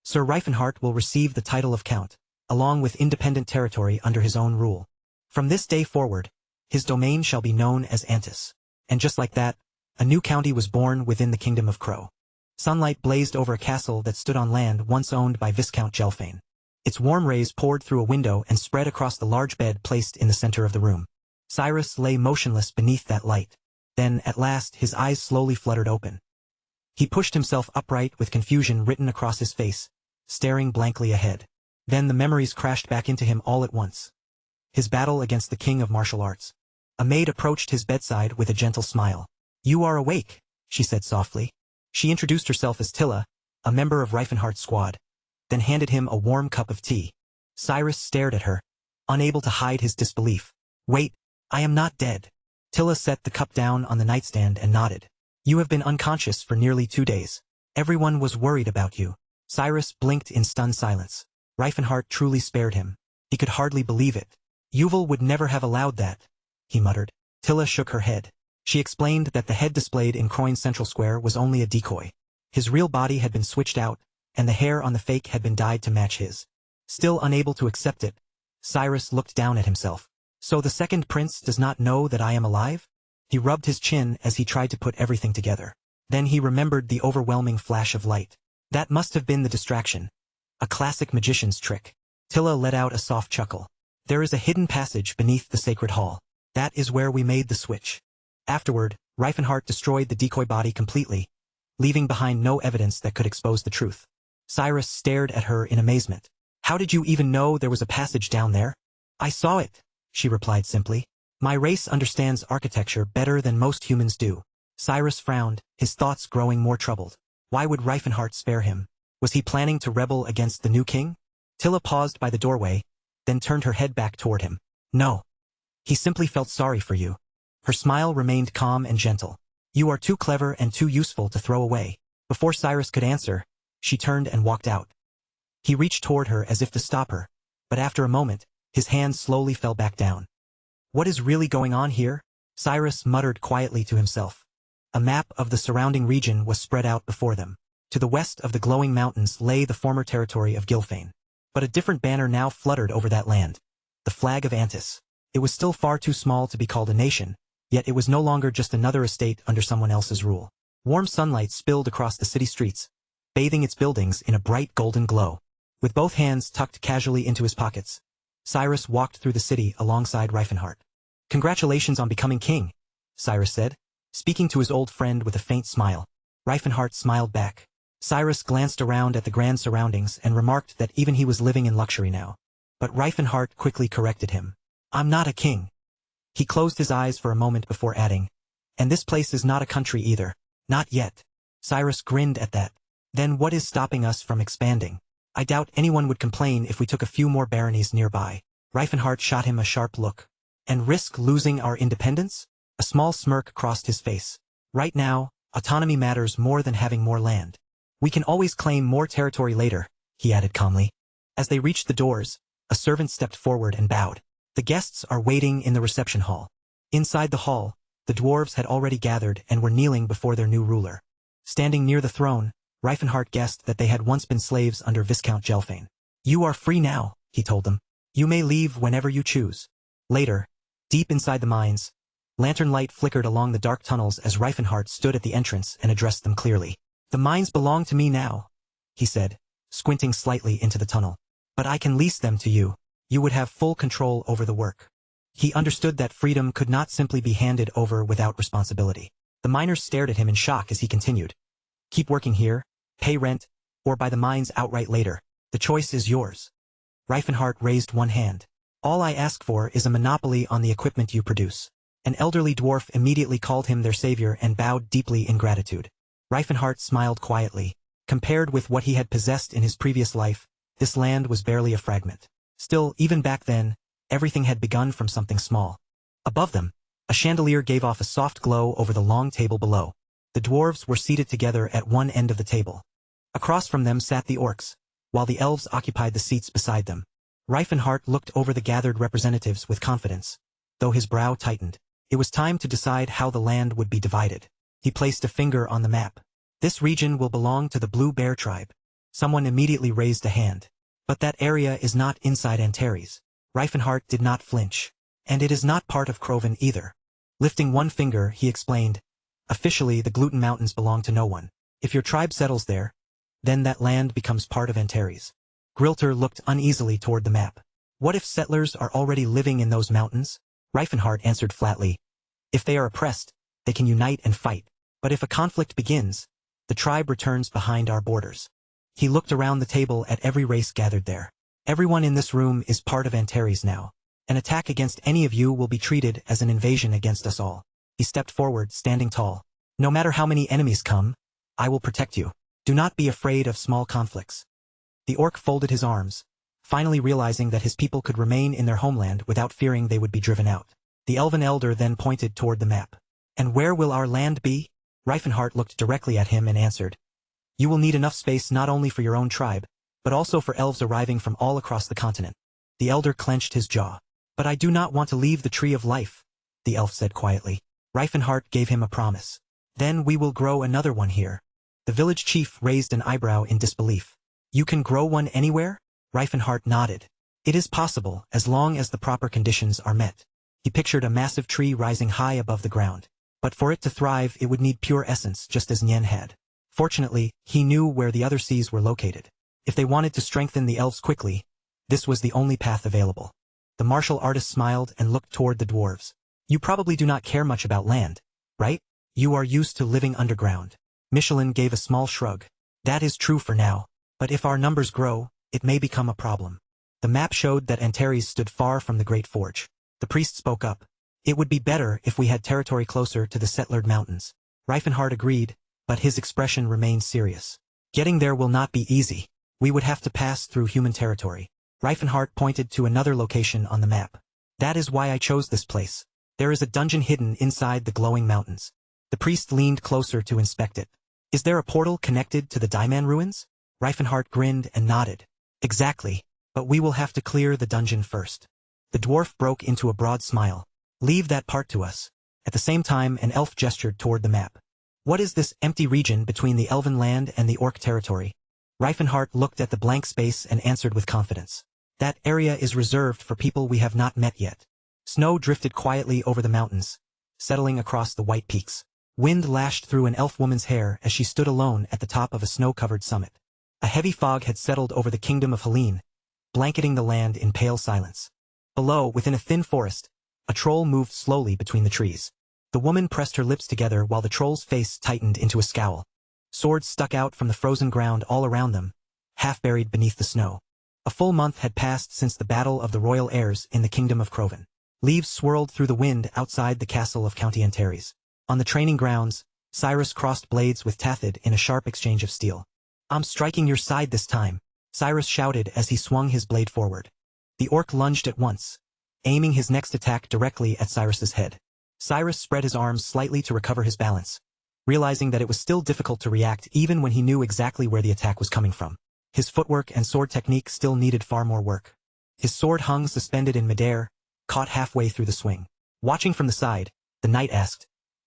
Sir Reifenhart will receive the title of count, along with independent territory under his own rule. From this day forward, his domain shall be known as Antis. And just like that, a new county was born within the kingdom of Crow. Sunlight blazed over a castle that stood on land once owned by Viscount Gelfane. Its warm rays poured through a window and spread across the large bed placed in the center of the room. Cyrus lay motionless beneath that light. Then, at last, his eyes slowly fluttered open. He pushed himself upright with confusion written across his face, staring blankly ahead. Then the memories crashed back into him all at once. His battle against the king of martial arts. A maid approached his bedside with a gentle smile. You are awake, she said softly. She introduced herself as Tilla, a member of Reifenhardt's squad, then handed him a warm cup of tea. Cyrus stared at her, unable to hide his disbelief. Wait, I am not dead. Tilla set the cup down on the nightstand and nodded. You have been unconscious for nearly 2 days. Everyone was worried about you. Cyrus blinked in stunned silence. Reifenhardt truly spared him. He could hardly believe it. Yuval would never have allowed that, he muttered. Tilla shook her head. She explained that the head displayed in Croyne's central square was only a decoy. His real body had been switched out, and the hair on the fake had been dyed to match his. Still unable to accept it, Cyrus looked down at himself. So the second prince does not know that I am alive? He rubbed his chin as he tried to put everything together. Then he remembered the overwhelming flash of light. That must have been the distraction. A classic magician's trick. Tilla let out a soft chuckle. There is a hidden passage beneath the sacred hall. That is where we made the switch. Afterward, Reifenhardt destroyed the decoy body completely, leaving behind no evidence that could expose the truth. Cyrus stared at her in amazement. How did you even know there was a passage down there? I saw it, she replied simply. My race understands architecture better than most humans do. Cyrus frowned, his thoughts growing more troubled. Why would Reifenhardt spare him? Was he planning to rebel against the new king? Tilla paused by the doorway, then turned her head back toward him. No. He simply felt sorry for you. Her smile remained calm and gentle. You are too clever and too useful to throw away. Before Cyrus could answer, she turned and walked out. He reached toward her as if to stop her, but after a moment, his hand slowly fell back down. What is really going on here? Cyrus muttered quietly to himself. A map of the surrounding region was spread out before them. To the west of the glowing mountains lay the former territory of Gilfane. But a different banner now fluttered over that land. The flag of Antis. It was still far too small to be called a nation, yet it was no longer just another estate under someone else's rule. Warm sunlight spilled across the city streets, bathing its buildings in a bright golden glow. With both hands tucked casually into his pockets, Cyrus walked through the city alongside Reifenhardt. Congratulations on becoming king, Cyrus said, speaking to his old friend with a faint smile. Reifenhardt smiled back. Cyrus glanced around at the grand surroundings and remarked that even he was living in luxury now. But Reifenhardt quickly corrected him. I'm not a king. He closed his eyes for a moment before adding, and this place is not a country either. Not yet. Cyrus grinned at that. Then what is stopping us from expanding? I doubt anyone would complain if we took a few more baronies nearby. Reifenhardt shot him a sharp look. And risk losing our independence? A small smirk crossed his face. Right now, autonomy matters more than having more land. We can always claim more territory later, he added calmly. As they reached the doors, a servant stepped forward and bowed. The guests are waiting in the reception hall. Inside the hall, the dwarves had already gathered and were kneeling before their new ruler. Standing near the throne, Reifenhardt guessed that they had once been slaves under Viscount Gelfane. You are free now, he told them. You may leave whenever you choose. Later, deep inside the mines, lantern light flickered along the dark tunnels as Reifenhardt stood at the entrance and addressed them clearly. The mines belong to me now, he said, squinting slightly into the tunnel. But I can lease them to you. You would have full control over the work. He understood that freedom could not simply be handed over without responsibility. The miners stared at him in shock as he continued. Keep working here, pay rent, or buy the mines outright later. The choice is yours. Reifenhardt raised one hand. All I ask for is a monopoly on the equipment you produce. An elderly dwarf immediately called him their savior and bowed deeply in gratitude. Reifenhardt smiled quietly. Compared with what he had possessed in his previous life, this land was barely a fragment. Still, even back then, everything had begun from something small. Above them, a chandelier gave off a soft glow over the long table below. The dwarves were seated together at one end of the table. Across from them sat the orcs, while the elves occupied the seats beside them. Reifenhardt looked over the gathered representatives with confidence, though his brow tightened. It was time to decide how the land would be divided. He placed a finger on the map. This region will belong to the Blue Bear tribe. Someone immediately raised a hand. But that area is not inside Antares. Reifenhardt did not flinch. And it is not part of Croven either. Lifting one finger, he explained, officially the Gluten Mountains belong to no one. If your tribe settles there, then that land becomes part of Antares. Grilter looked uneasily toward the map. What if settlers are already living in those mountains? Reifenhardt answered flatly. If they are oppressed, they can unite and fight. But if a conflict begins, the tribe returns behind our borders. He looked around the table at every race gathered there. Everyone in this room is part of Antares now. An attack against any of you will be treated as an invasion against us all. He stepped forward, standing tall. No matter how many enemies come, I will protect you. Do not be afraid of small conflicts. The orc folded his arms, finally realizing that his people could remain in their homeland without fearing they would be driven out. The elven elder then pointed toward the map. And where will our land be? Reifenhart looked directly at him and answered. You will need enough space not only for your own tribe, but also for elves arriving from all across the continent. The elder clenched his jaw. But I do not want to leave the tree of life, the elf said quietly. Reifenhart gave him a promise. Then we will grow another one here. The village chief raised an eyebrow in disbelief. You can grow one anywhere? Reifenhart nodded. It is possible, as long as the proper conditions are met. He pictured a massive tree rising high above the ground. But for it to thrive, it would need pure essence, just as Nien had. Fortunately, he knew where the other seas were located. If they wanted to strengthen the elves quickly, this was the only path available. The martial artist smiled and looked toward the dwarves. You probably do not care much about land, right? You are used to living underground. Michelin gave a small shrug. That is true for now, but if our numbers grow, it may become a problem. The map showed that Antares stood far from the Great Forge. The priest spoke up. It would be better if we had territory closer to the Settlered Mountains. Reifenhart agreed, but his expression remained serious. Getting there will not be easy. We would have to pass through human territory. Reifenhart pointed to another location on the map. That is why I chose this place. There is a dungeon hidden inside the glowing mountains. The priest leaned closer to inspect it. Is there a portal connected to the Daiman ruins? Reifenhart grinned and nodded. Exactly, but we will have to clear the dungeon first. The dwarf broke into a broad smile. Leave that part to us. At the same time, an elf gestured toward the map. What is this empty region between the elven land and the orc territory? Reifenhart looked at the blank space and answered with confidence. That area is reserved for people we have not met yet. Snow drifted quietly over the mountains, settling across the white peaks. Wind lashed through an elf woman's hair as she stood alone at the top of a snow-covered summit. A heavy fog had settled over the kingdom of Helene, blanketing the land in pale silence. Below, within a thin forest, a troll moved slowly between the trees. The woman pressed her lips together while the troll's face tightened into a scowl. Swords stuck out from the frozen ground all around them, half buried beneath the snow. A full month had passed since the battle of the royal heirs in the kingdom of Croven. Leaves swirled through the wind outside the castle of County Antares. On the training grounds, Cyrus crossed blades with Tathid in a sharp exchange of steel. I'm striking your side this time, Cyrus shouted as he swung his blade forward. The orc lunged at once, aiming his next attack directly at Cyrus's head. Cyrus spread his arms slightly to recover his balance, realizing that it was still difficult to react even when he knew exactly where the attack was coming from. His footwork and sword technique still needed far more work. His sword hung suspended in midair, caught halfway through the swing. Watching from the side, the knight asked,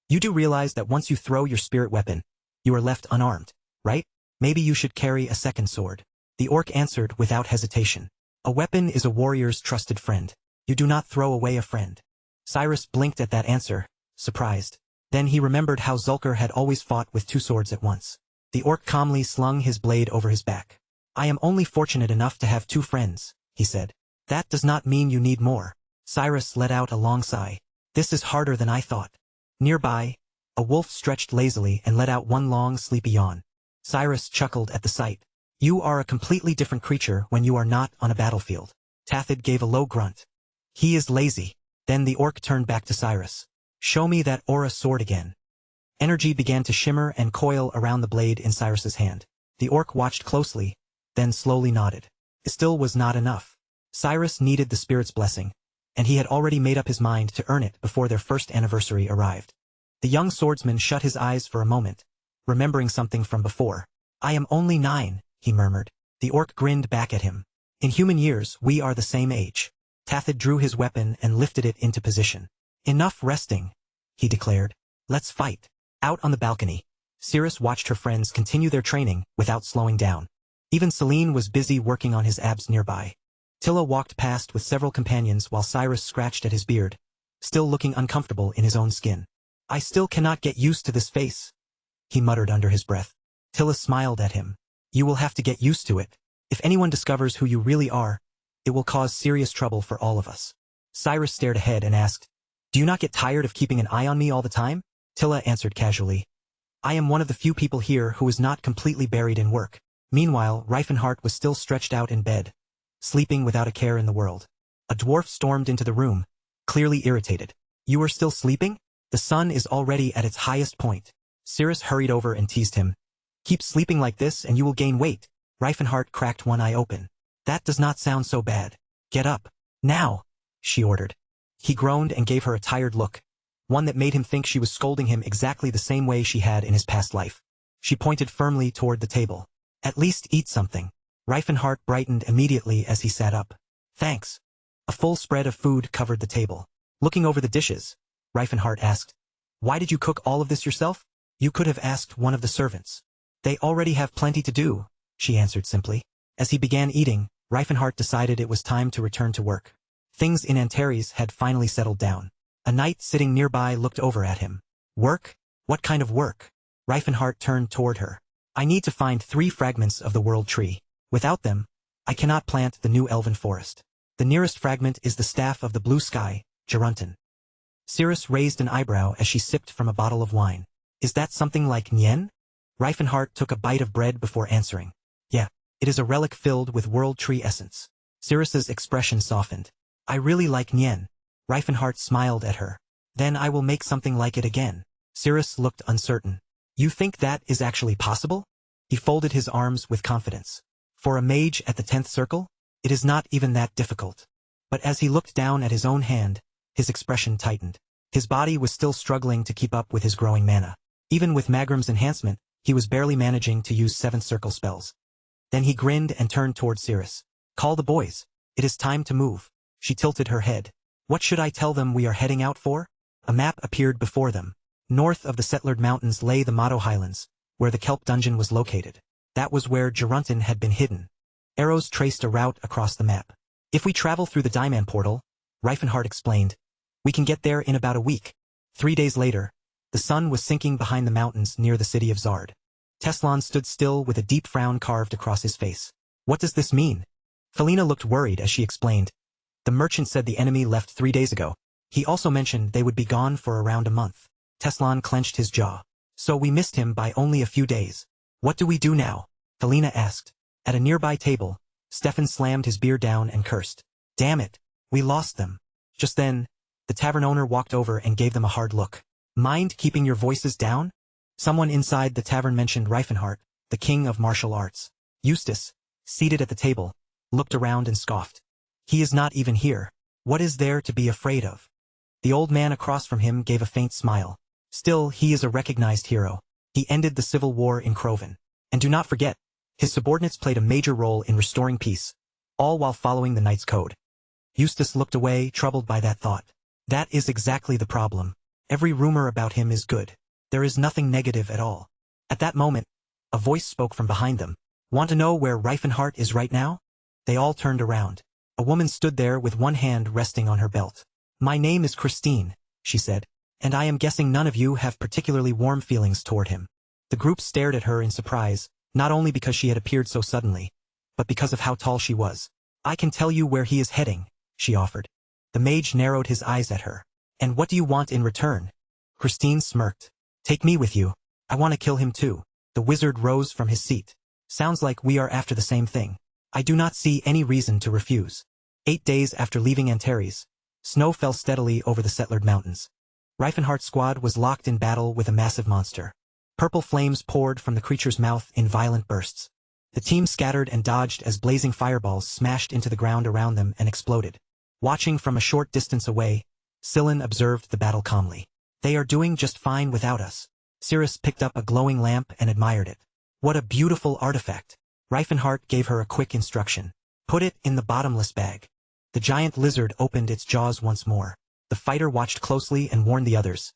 You do realize that once you throw your spirit weapon, you are left unarmed, right? Maybe you should carry a second sword. The orc answered without hesitation. A weapon is a warrior's trusted friend. You do not throw away a friend. Cyrus blinked at that answer, surprised. Then he remembered how Zulker had always fought with two swords at once. The orc calmly slung his blade over his back. I am only fortunate enough to have two friends, he said. That does not mean you need more. Cyrus let out a long sigh. This is harder than I thought. Nearby, a wolf stretched lazily and let out one long sleepy yawn. Cyrus chuckled at the sight. You are a completely different creature when you are not on a battlefield. Tathid gave a low grunt. He is lazy. Then the orc turned back to Cyrus. Show me that aura sword again. Energy began to shimmer and coil around the blade in Cyrus's hand. The orc watched closely, then slowly nodded. It still was not enough. Cyrus needed the spirit's blessing, and he had already made up his mind to earn it before their first anniversary arrived. The young swordsman shut his eyes for a moment, remembering something from before. I am only 9, he murmured. The orc grinned back at him. In human years, we are the same age. Tathid drew his weapon and lifted it into position. Enough resting, he declared. Let's fight. Out on the balcony, Cirrus watched her friends continue their training without slowing down. Even Celine was busy working on his abs nearby. Tilla walked past with several companions while Cyrus scratched at his beard, still looking uncomfortable in his own skin. I still cannot get used to this face, he muttered under his breath. Tilla smiled at him. You will have to get used to it. If anyone discovers who you really are, it will cause serious trouble for all of us. Cyrus stared ahead and asked, Do you not get tired of keeping an eye on me all the time? Tilla answered casually. I am one of the few people here who is not completely buried in work. Meanwhile, Reifenhart was still stretched out in bed, sleeping without a care in the world. A dwarf stormed into the room, clearly irritated. You are still sleeping? The sun is already at its highest point. Cirrus hurried over and teased him. Keep sleeping like this and you will gain weight. Reifenhart cracked one eye open. That does not sound so bad. Get up. Now, she ordered. He groaned and gave her a tired look, one that made him think she was scolding him exactly the same way she had in his past life. She pointed firmly toward the table. At least eat something. Reifenhart brightened immediately as he sat up. Thanks. A full spread of food covered the table. Looking over the dishes, Reifenhart asked, Why did you cook all of this yourself? You could have asked one of the servants. They already have plenty to do, she answered simply. As he began eating, Reifenhart decided it was time to return to work. Things in Antares had finally settled down. A knight sitting nearby looked over at him. Work? What kind of work? Reifenhart turned toward her. I need to find 3 fragments of the world tree. Without them, I cannot plant the new elven forest. The nearest fragment is the staff of the blue sky, Geruntin. Cirrus raised an eyebrow as she sipped from a bottle of wine. Is that something like Nien? Reifenhart took a bite of bread before answering. Yeah, it is a relic filled with world tree essence. Cirrus's expression softened. I really like Nien. Reifenhart smiled at her. Then I will make something like it again. Cirrus looked uncertain. You think that is actually possible? He folded his arms with confidence. For a mage at the 10th circle, it is not even that difficult. But as he looked down at his own hand, his expression tightened. His body was still struggling to keep up with his growing mana. Even with Magram's enhancement, he was barely managing to use 7th circle spells. Then he grinned and turned toward Cirrus. Call the boys. It is time to move. She tilted her head. What should I tell them we are heading out for? A map appeared before them. North of the Settlered Mountains lay the Motto Highlands, where the Kelp dungeon was located. That was where Geruntin had been hidden. Arrows traced a route across the map. If we travel through the Diamond portal, Reifenhart explained, we can get there in about a week. 3 days later, the sun was sinking behind the mountains near the city of Zard. Teslan stood still with a deep frown carved across his face. What does this mean? Felina looked worried as she explained. The merchant said the enemy left 3 days ago. He also mentioned they would be gone for around a month. Teslan clenched his jaw. So we missed him by only a few days. What do we do now? Felina asked. At a nearby table, Stefan slammed his beer down and cursed. Damn it, we lost them. Just then, the tavern owner walked over and gave them a hard look. Mind keeping your voices down? Someone inside the tavern mentioned Reifenhart, the king of martial arts. Eustace, seated at the table, looked around and scoffed. He is not even here. What is there to be afraid of? The old man across from him gave a faint smile. Still, he is a recognized hero. He ended the civil war in Croven. And do not forget, his subordinates played a major role in restoring peace, all while following the knight's code. Eustace looked away, troubled by that thought. That is exactly the problem. Every rumor about him is good. There is nothing negative at all. At that moment, a voice spoke from behind them. Want to know where Reifenhart is right now? They all turned around. A woman stood there with one hand resting on her belt. My name is Christine, she said, and I am guessing none of you have particularly warm feelings toward him. The group stared at her in surprise, not only because she had appeared so suddenly, but because of how tall she was. I can tell you where he is heading, she offered. The mage narrowed his eyes at her. And what do you want in return? Christine smirked. Take me with you. I want to kill him too. The wizard rose from his seat. Sounds like we are after the same thing. I do not see any reason to refuse. 8 days after leaving Antares, snow fell steadily over the Settlered Mountains. Reifenhart's squad was locked in battle with a massive monster. Purple flames poured from the creature's mouth in violent bursts. The team scattered and dodged as blazing fireballs smashed into the ground around them and exploded. Watching from a short distance away, Scylla observed the battle calmly. They are doing just fine without us. Cirrus picked up a glowing lamp and admired it. What a beautiful artifact. Reifenhart gave her a quick instruction. Put it in the bottomless bag. The giant lizard opened its jaws once more. The fighter watched closely and warned the others.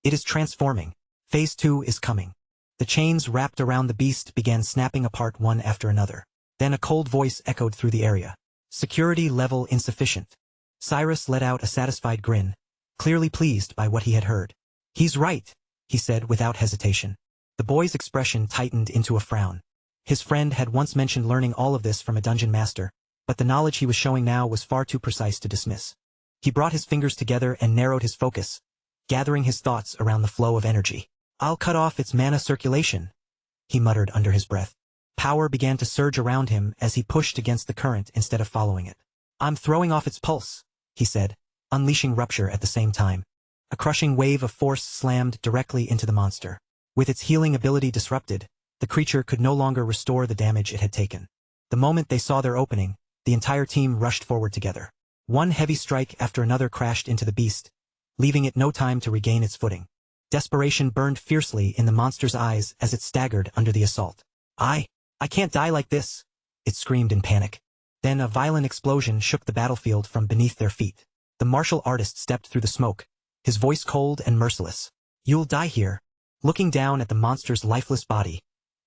It is transforming. Phase 2 is coming. The chains wrapped around the beast began snapping apart one after another. Then a cold voice echoed through the area. Security level insufficient. Cyrus let out a satisfied grin, clearly pleased by what he had heard. He's right, he said without hesitation. The boy's expression tightened into a frown. His friend had once mentioned learning all of this from a dungeon master, but the knowledge he was showing now was far too precise to dismiss. He brought his fingers together and narrowed his focus, gathering his thoughts around the flow of energy. I'll cut off its mana circulation, he muttered under his breath. Power began to surge around him as he pushed against the current instead of following it. I'm throwing off its pulse, he said, unleashing rupture at the same time. A crushing wave of force slammed directly into the monster. With its healing ability disrupted, The creature could no longer restore the damage it had taken. The moment they saw their opening, the entire team rushed forward together. One heavy strike after another crashed into the beast, leaving it no time to regain its footing. Desperation burned fiercely in the monster's eyes as it staggered under the assault. I can't die like this," it screamed in panic. Then a violent explosion shook the battlefield from beneath their feet. The martial artist stepped through the smoke, his voice cold and merciless. "You'll die here." Looking down at the monster's lifeless body,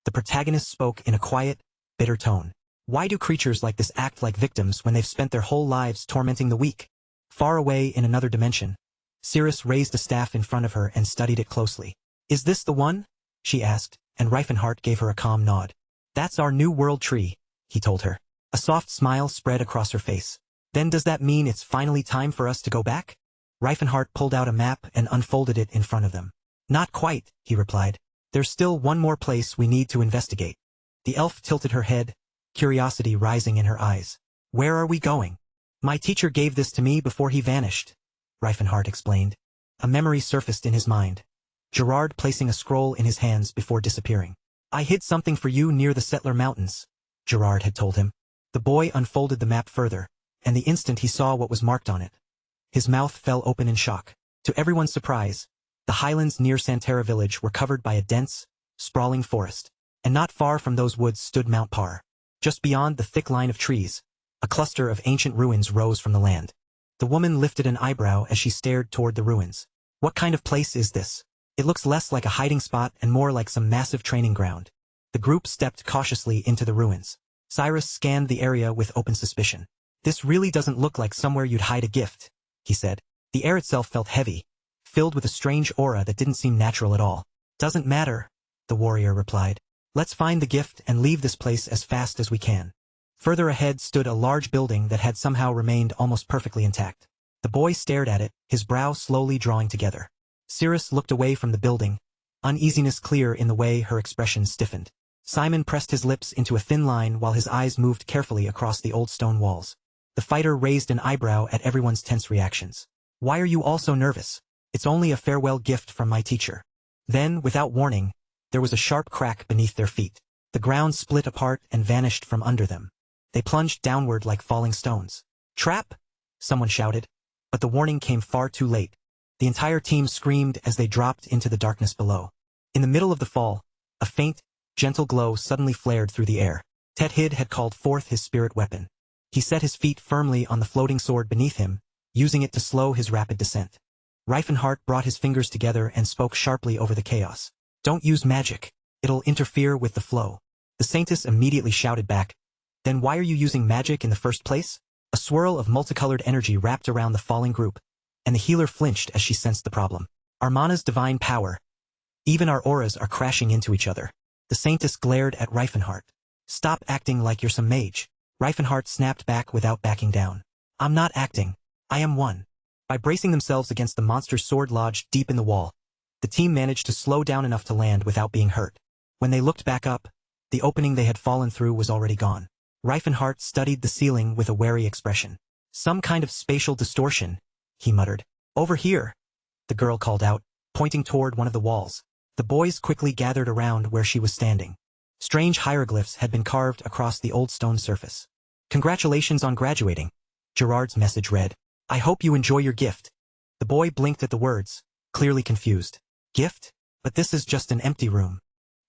the protagonist spoke in a quiet, bitter tone. Why do creatures like this act like victims when they've spent their whole lives tormenting the weak? Far away in another dimension, Cirrus raised a staff in front of her and studied it closely. "Is this the one?" she asked, and Reifenhart gave her a calm nod. "That's our new world tree," he told her. A soft smile spread across her face. "Then does that mean it's finally time for us to go back?" Reifenhart pulled out a map and unfolded it in front of them. "Not quite," he replied. "There's still one more place we need to investigate." The elf tilted her head, curiosity rising in her eyes. "Where are we going?" "My teacher gave this to me before he vanished," Reifenhart explained. A memory surfaced in his mind. Gerard placing a scroll in his hands before disappearing. "I hid something for you near the Settler Mountains," Gerard had told him. The boy unfolded the map further, and the instant he saw what was marked on it, his mouth fell open in shock. To everyone's surprise, the highlands near Santera village were covered by a dense, sprawling forest, and not far from those woods stood Mount Par. Just beyond the thick line of trees, a cluster of ancient ruins rose from the land. The woman lifted an eyebrow as she stared toward the ruins. "What kind of place is this? It looks less like a hiding spot and more like some massive training ground." The group stepped cautiously into the ruins. Cyrus scanned the area with open suspicion. "This really doesn't look like somewhere you'd hide a gift," he said. The air itself felt heavy, filled with a strange aura that didn't seem natural at all. "Doesn't matter," the warrior replied. "Let's find the gift and leave this place as fast as we can." Further ahead stood a large building that had somehow remained almost perfectly intact. The boy stared at it, his brow slowly drawing together. Cirrus looked away from the building, uneasiness clear in the way her expression stiffened. Simon pressed his lips into a thin line while his eyes moved carefully across the old stone walls. The fighter raised an eyebrow at everyone's tense reactions. "Why are you all so nervous? It's only a farewell gift from my teacher." Then, without warning, there was a sharp crack beneath their feet. The ground split apart and vanished from under them. They plunged downward like falling stones. "Trap!" someone shouted, but the warning came far too late. The entire team screamed as they dropped into the darkness below. In the middle of the fall, a faint, gentle glow suddenly flared through the air. Tethid had called forth his spirit weapon. He set his feet firmly on the floating sword beneath him, using it to slow his rapid descent. Reifenhart brought his fingers together and spoke sharply over the chaos. "Don't use magic. It'll interfere with the flow." The Saintess immediately shouted back, "Then why are you using magic in the first place?" A swirl of multicolored energy wrapped around the falling group, and the healer flinched as she sensed the problem. "Armana's divine power. Even our auras are crashing into each other." The Saintess glared at Reifenhart. "Stop acting like you're some mage." Reifenhart snapped back without backing down. "I'm not acting. I am one." By bracing themselves against the monster's sword lodged deep in the wall, the team managed to slow down enough to land without being hurt. When they looked back up, the opening they had fallen through was already gone. Reifenhart studied the ceiling with a wary expression. "Some kind of spatial distortion," he muttered. "Over here," the girl called out, pointing toward one of the walls. The boys quickly gathered around where she was standing. Strange hieroglyphs had been carved across the old stone surface. "Congratulations on graduating," Gerard's message read. "I hope you enjoy your gift." The boy blinked at the words, clearly confused. "Gift? But this is just an empty room."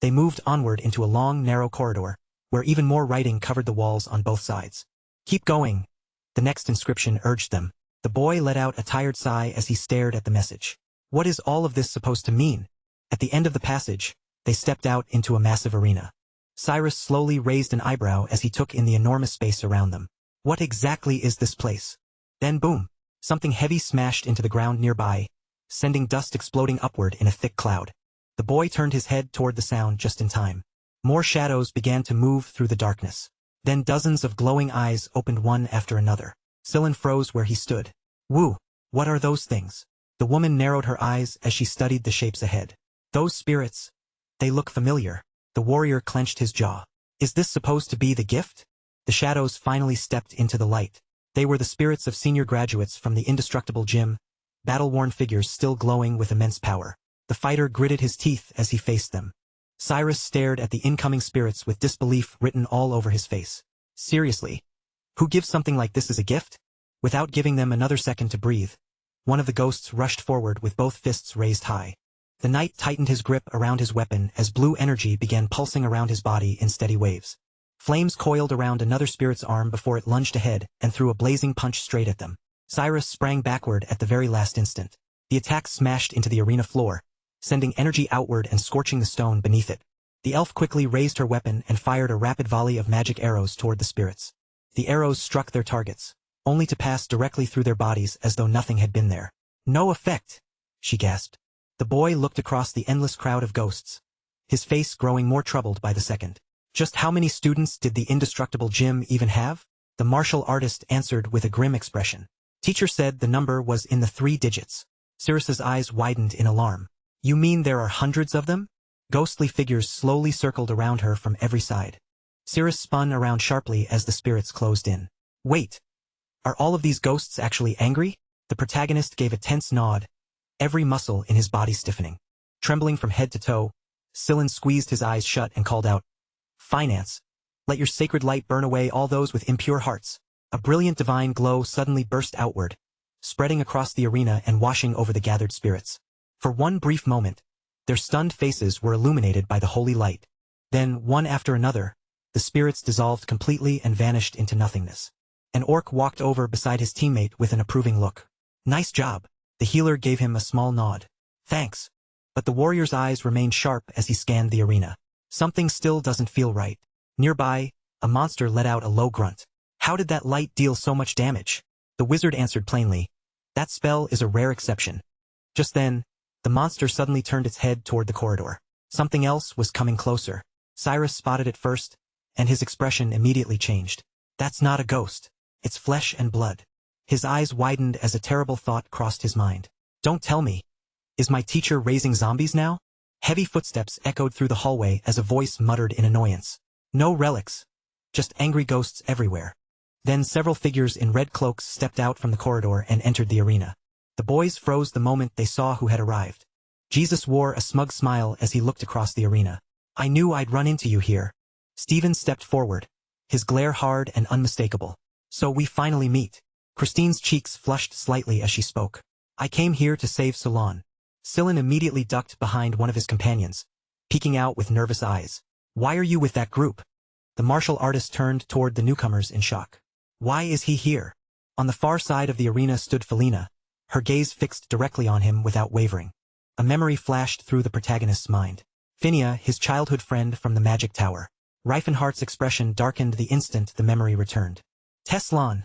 They moved onward into a long, narrow corridor, where even more writing covered the walls on both sides. "Keep going," the next inscription urged them. The boy let out a tired sigh as he stared at the message. What is all of this supposed to mean? At the end of the passage, they stepped out into a massive arena. Cyrus slowly raised an eyebrow as he took in the enormous space around them. What exactly is this place? Then boom, something heavy smashed into the ground nearby, sending dust exploding upward in a thick cloud. The boy turned his head toward the sound just in time. More shadows began to move through the darkness. Then dozens of glowing eyes opened one after another. Sillin froze where he stood. "Woo, what are those things?" The woman narrowed her eyes as she studied the shapes ahead. "Those spirits. They look familiar." The warrior clenched his jaw. "Is this supposed to be the gift?" The shadows finally stepped into the light. They were the spirits of senior graduates from the indestructible gym, battle-worn figures still glowing with immense power. The fighter gritted his teeth as he faced them. Cyrus stared at the incoming spirits with disbelief written all over his face. Seriously? Who gives something like this as a gift? Without giving them another second to breathe, one of the ghosts rushed forward with both fists raised high. The knight tightened his grip around his weapon as blue energy began pulsing around his body in steady waves. Flames coiled around another spirit's arm before it lunged ahead and threw a blazing punch straight at them. Cyrus sprang backward at the very last instant. The attack smashed into the arena floor, sending energy outward and scorching the stone beneath it. The elf quickly raised her weapon and fired a rapid volley of magic arrows toward the spirits. The arrows struck their targets, only to pass directly through their bodies as though nothing had been there. No effect, she gasped. The boy looked across the endless crowd of ghosts, his face growing more troubled by the second. Just how many students did the indestructible gym even have? The martial artist answered with a grim expression. Teacher said the number was in the 3 digits. Cyrus's eyes widened in alarm. You mean there are hundreds of them? Ghostly figures slowly circled around her from every side. Cyrus spun around sharply as the spirits closed in. Wait! Are all of these ghosts actually angry? The protagonist gave a tense nod, every muscle in his body stiffening. Trembling from head to toe, Silen squeezed his eyes shut and called out, Finance! Let your sacred light burn away all those with impure hearts. A brilliant divine glow suddenly burst outward, spreading across the arena and washing over the gathered spirits. For one brief moment, their stunned faces were illuminated by the holy light. Then, one after another, the spirits dissolved completely and vanished into nothingness. An orc walked over beside his teammate with an approving look. Nice job. The healer gave him a small nod. Thanks. But the warrior's eyes remained sharp as he scanned the arena. Something still doesn't feel right. Nearby, a monster let out a low grunt. How did that light deal so much damage? The wizard answered plainly. That spell is a rare exception. Just then, the monster suddenly turned its head toward the corridor. Something else was coming closer. Cyrus spotted it first, and his expression immediately changed. That's not a ghost. It's flesh and blood. His eyes widened as a terrible thought crossed his mind. Don't tell me. Is my teacher raising zombies now? Heavy footsteps echoed through the hallway as a voice muttered in annoyance. No relics. Just angry ghosts everywhere. Then several figures in red cloaks stepped out from the corridor and entered the arena. The boys froze the moment they saw who had arrived. Jesus wore a smug smile as he looked across the arena. I knew I'd run into you here. Stephen stepped forward, his glare hard and unmistakable. So we finally meet. Christine's cheeks flushed slightly as she spoke. I came here to save Solon. Silen immediately ducked behind one of his companions, peeking out with nervous eyes. Why are you with that group? The martial artist turned toward the newcomers in shock. Why is he here? On the far side of the arena stood Felina, her gaze fixed directly on him without wavering. A memory flashed through the protagonist's mind. Phinia, his childhood friend from the magic tower. Reifenhardt's expression darkened the instant the memory returned. Teslan,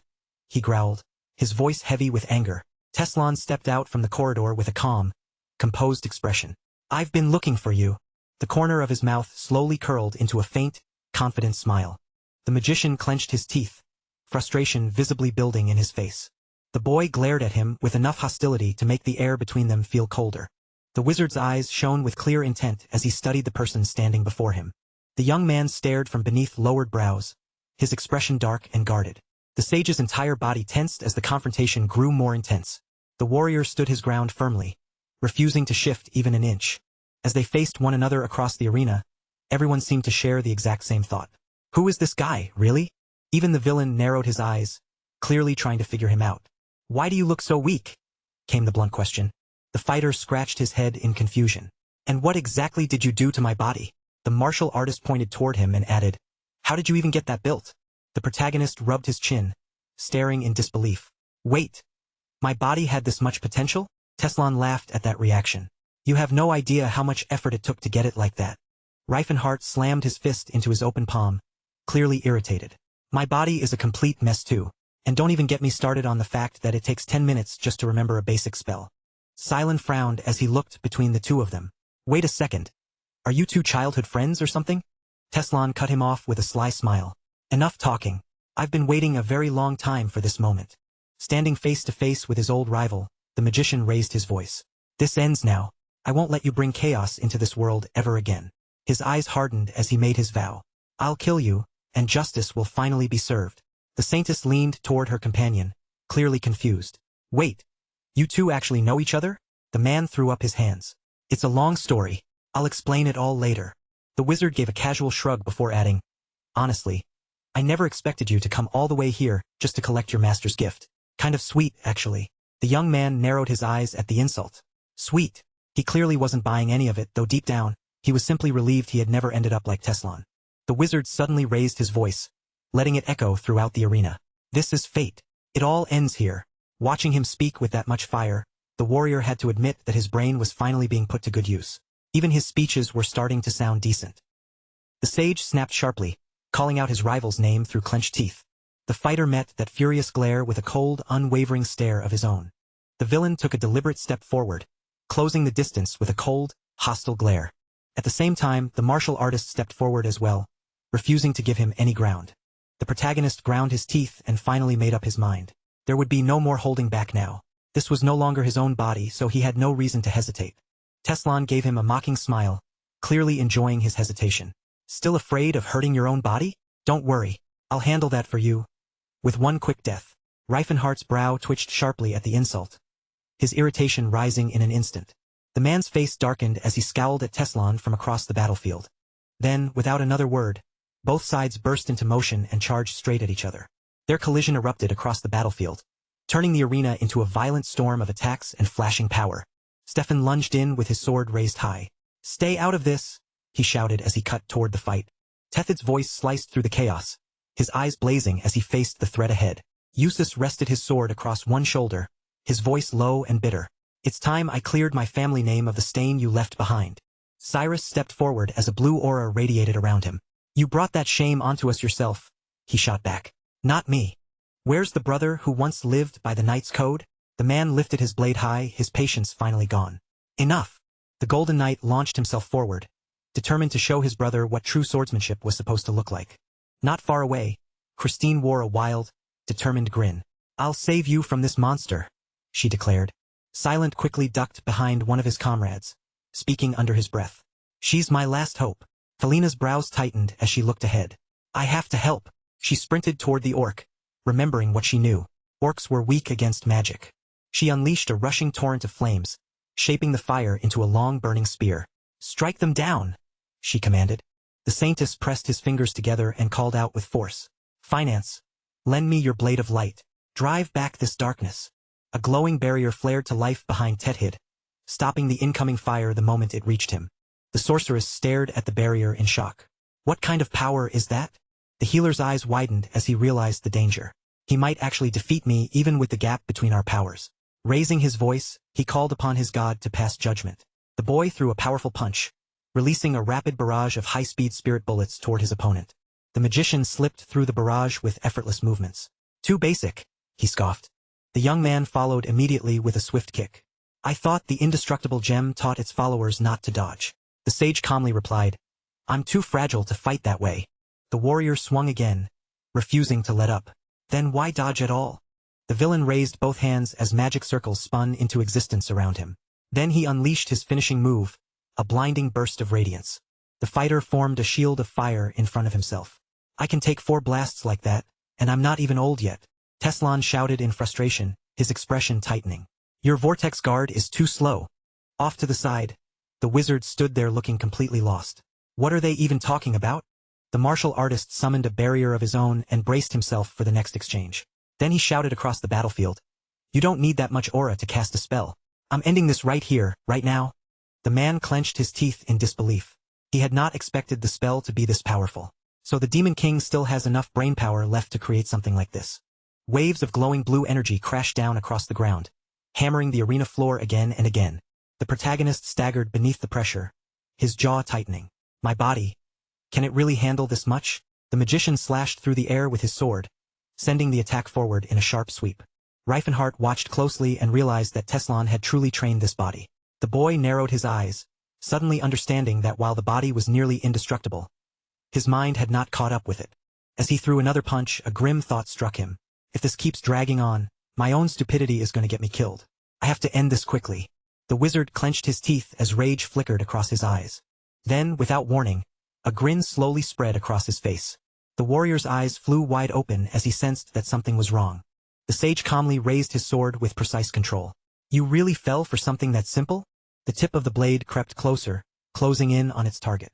he growled, his voice heavy with anger. Teslan stepped out from the corridor with a calm, composed expression. I've been looking for you. The corner of his mouth slowly curled into a faint, confident smile. The magician clenched his teeth, frustration visibly building in his face. The boy glared at him with enough hostility to make the air between them feel colder. The wizard's eyes shone with clear intent as he studied the person standing before him. The young man stared from beneath lowered brows, his expression dark and guarded. The sage's entire body tensed as the confrontation grew more intense. The warrior stood his ground firmly, refusing to shift even an inch. As they faced one another across the arena, everyone seemed to share the exact same thought. Who is this guy, really? Even the villain narrowed his eyes, clearly trying to figure him out. Why do you look so weak? Came the blunt question. The fighter scratched his head in confusion. And what exactly did you do to my body? The martial artist pointed toward him and added, How did you even get that built? The protagonist rubbed his chin, staring in disbelief. Wait, my body had this much potential? Teslan laughed at that reaction. You have no idea how much effort it took to get it like that. Reifenhardt slammed his fist into his open palm, clearly irritated. My body is a complete mess too. And don't even get me started on the fact that it takes 10 minutes just to remember a basic spell. Silen frowned as he looked between the two of them. Wait a second. Are you two childhood friends or something? Teslan cut him off with a sly smile. Enough talking. I've been waiting a very long time for this moment. Standing face to face with his old rival, the magician raised his voice. This ends now. I won't let you bring chaos into this world ever again. His eyes hardened as he made his vow. I'll kill you, and justice will finally be served. The saintess leaned toward her companion, clearly confused. Wait, you two actually know each other? The man threw up his hands. It's a long story. I'll explain it all later. The wizard gave a casual shrug before adding, "Honestly, I never expected you to come all the way here just to collect your master's gift. Kind of sweet, actually." The young man narrowed his eyes at the insult. Sweet. He clearly wasn't buying any of it, though deep down, he was simply relieved he had never ended up like Teslan. The wizard suddenly raised his voice, letting it echo throughout the arena. "This is fate. It all ends here." Watching him speak with that much fire, the warrior had to admit that his brain was finally being put to good use. Even his speeches were starting to sound decent. The sage snapped sharply, calling out his rival's name through clenched teeth. The fighter met that furious glare with a cold, unwavering stare of his own. The villain took a deliberate step forward, closing the distance with a cold, hostile glare. At the same time, the martial artist stepped forward as well, refusing to give him any ground. The protagonist ground his teeth and finally made up his mind. There would be no more holding back now. This was no longer his own body, so he had no reason to hesitate. Teslan gave him a mocking smile, clearly enjoying his hesitation. "Still afraid of hurting your own body? Don't worry. I'll handle that for you." With one quick death. Reifenhardt's brow twitched sharply at the insult, his irritation rising in an instant. The man's face darkened as he scowled at Teslan from across the battlefield. Then, without another word, both sides burst into motion and charged straight at each other. Their collision erupted across the battlefield, turning the arena into a violent storm of attacks and flashing power. Stefan lunged in with his sword raised high. "Stay out of this," he shouted as he cut toward the fight. Tethid's voice sliced through the chaos, his eyes blazing as he faced the threat ahead. Eustace rested his sword across one shoulder, his voice low and bitter. "It's time I cleared my family name of the stain you left behind." Cyrus stepped forward as a blue aura radiated around him. "You brought that shame onto us yourself," he shot back. "Not me. Where's the brother who once lived by the knight's code?" The man lifted his blade high, his patience finally gone. "Enough." The Golden Knight launched himself forward, determined to show his brother what true swordsmanship was supposed to look like. Not far away, Christine wore a wild, determined grin. "I'll save you from this monster," she declared. Silent quickly ducked behind one of his comrades, speaking under his breath. "She's my last hope." Felina's brows tightened as she looked ahead. "I have to help." She sprinted toward the orc, remembering what she knew. Orcs were weak against magic. She unleashed a rushing torrent of flames, shaping the fire into a long burning spear. "Strike them down," she commanded. The Saintess pressed his fingers together and called out with force. "Finance, lend me your blade of light. Drive back this darkness." A glowing barrier flared to life behind Tethid, stopping the incoming fire the moment it reached him. The sorceress stared at the barrier in shock. "What kind of power is that?" The healer's eyes widened as he realized the danger. "He might actually defeat me even with the gap between our powers." Raising his voice, he called upon his god to pass judgment. The boy threw a powerful punch, releasing a rapid barrage of high-speed spirit bullets toward his opponent. The magician slipped through the barrage with effortless movements. "Too basic," he scoffed. The young man followed immediately with a swift kick. "I thought the indestructible gem taught its followers not to dodge." The sage calmly replied, "I'm too fragile to fight that way." The warrior swung again, refusing to let up. "Then why dodge at all?" The villain raised both hands as magic circles spun into existence around him. Then he unleashed his finishing move, a blinding burst of radiance. The fighter formed a shield of fire in front of himself. "I can take 4 blasts like that, and I'm not even old yet," Teslan shouted in frustration, his expression tightening. "Your vortex guard is too slow." Off to the side, the wizard stood there looking completely lost. What are they even talking about? The martial artist summoned a barrier of his own and braced himself for the next exchange. Then he shouted across the battlefield, "You don't need that much aura to cast a spell. I'm ending this right here, right now." The man clenched his teeth in disbelief. He had not expected the spell to be this powerful. So the Demon King still has enough brainpower left to create something like this. Waves of glowing blue energy crashed down across the ground, hammering the arena floor again and again. The protagonist staggered beneath the pressure, his jaw tightening. "My body. Can it really handle this much?" The magician slashed through the air with his sword, sending the attack forward in a sharp sweep. Reifenhardt watched closely and realized that Teslan had truly trained this body. The boy narrowed his eyes, suddenly understanding that while the body was nearly indestructible, his mind had not caught up with it. As he threw another punch, a grim thought struck him. If this keeps dragging on, my own stupidity is going to get me killed. I have to end this quickly. The wizard clenched his teeth as rage flickered across his eyes. Then, without warning, a grin slowly spread across his face. The warrior's eyes flew wide open as he sensed that something was wrong. The sage calmly raised his sword with precise control. "You really fell for something that simple?" The tip of the blade crept closer, closing in on its target.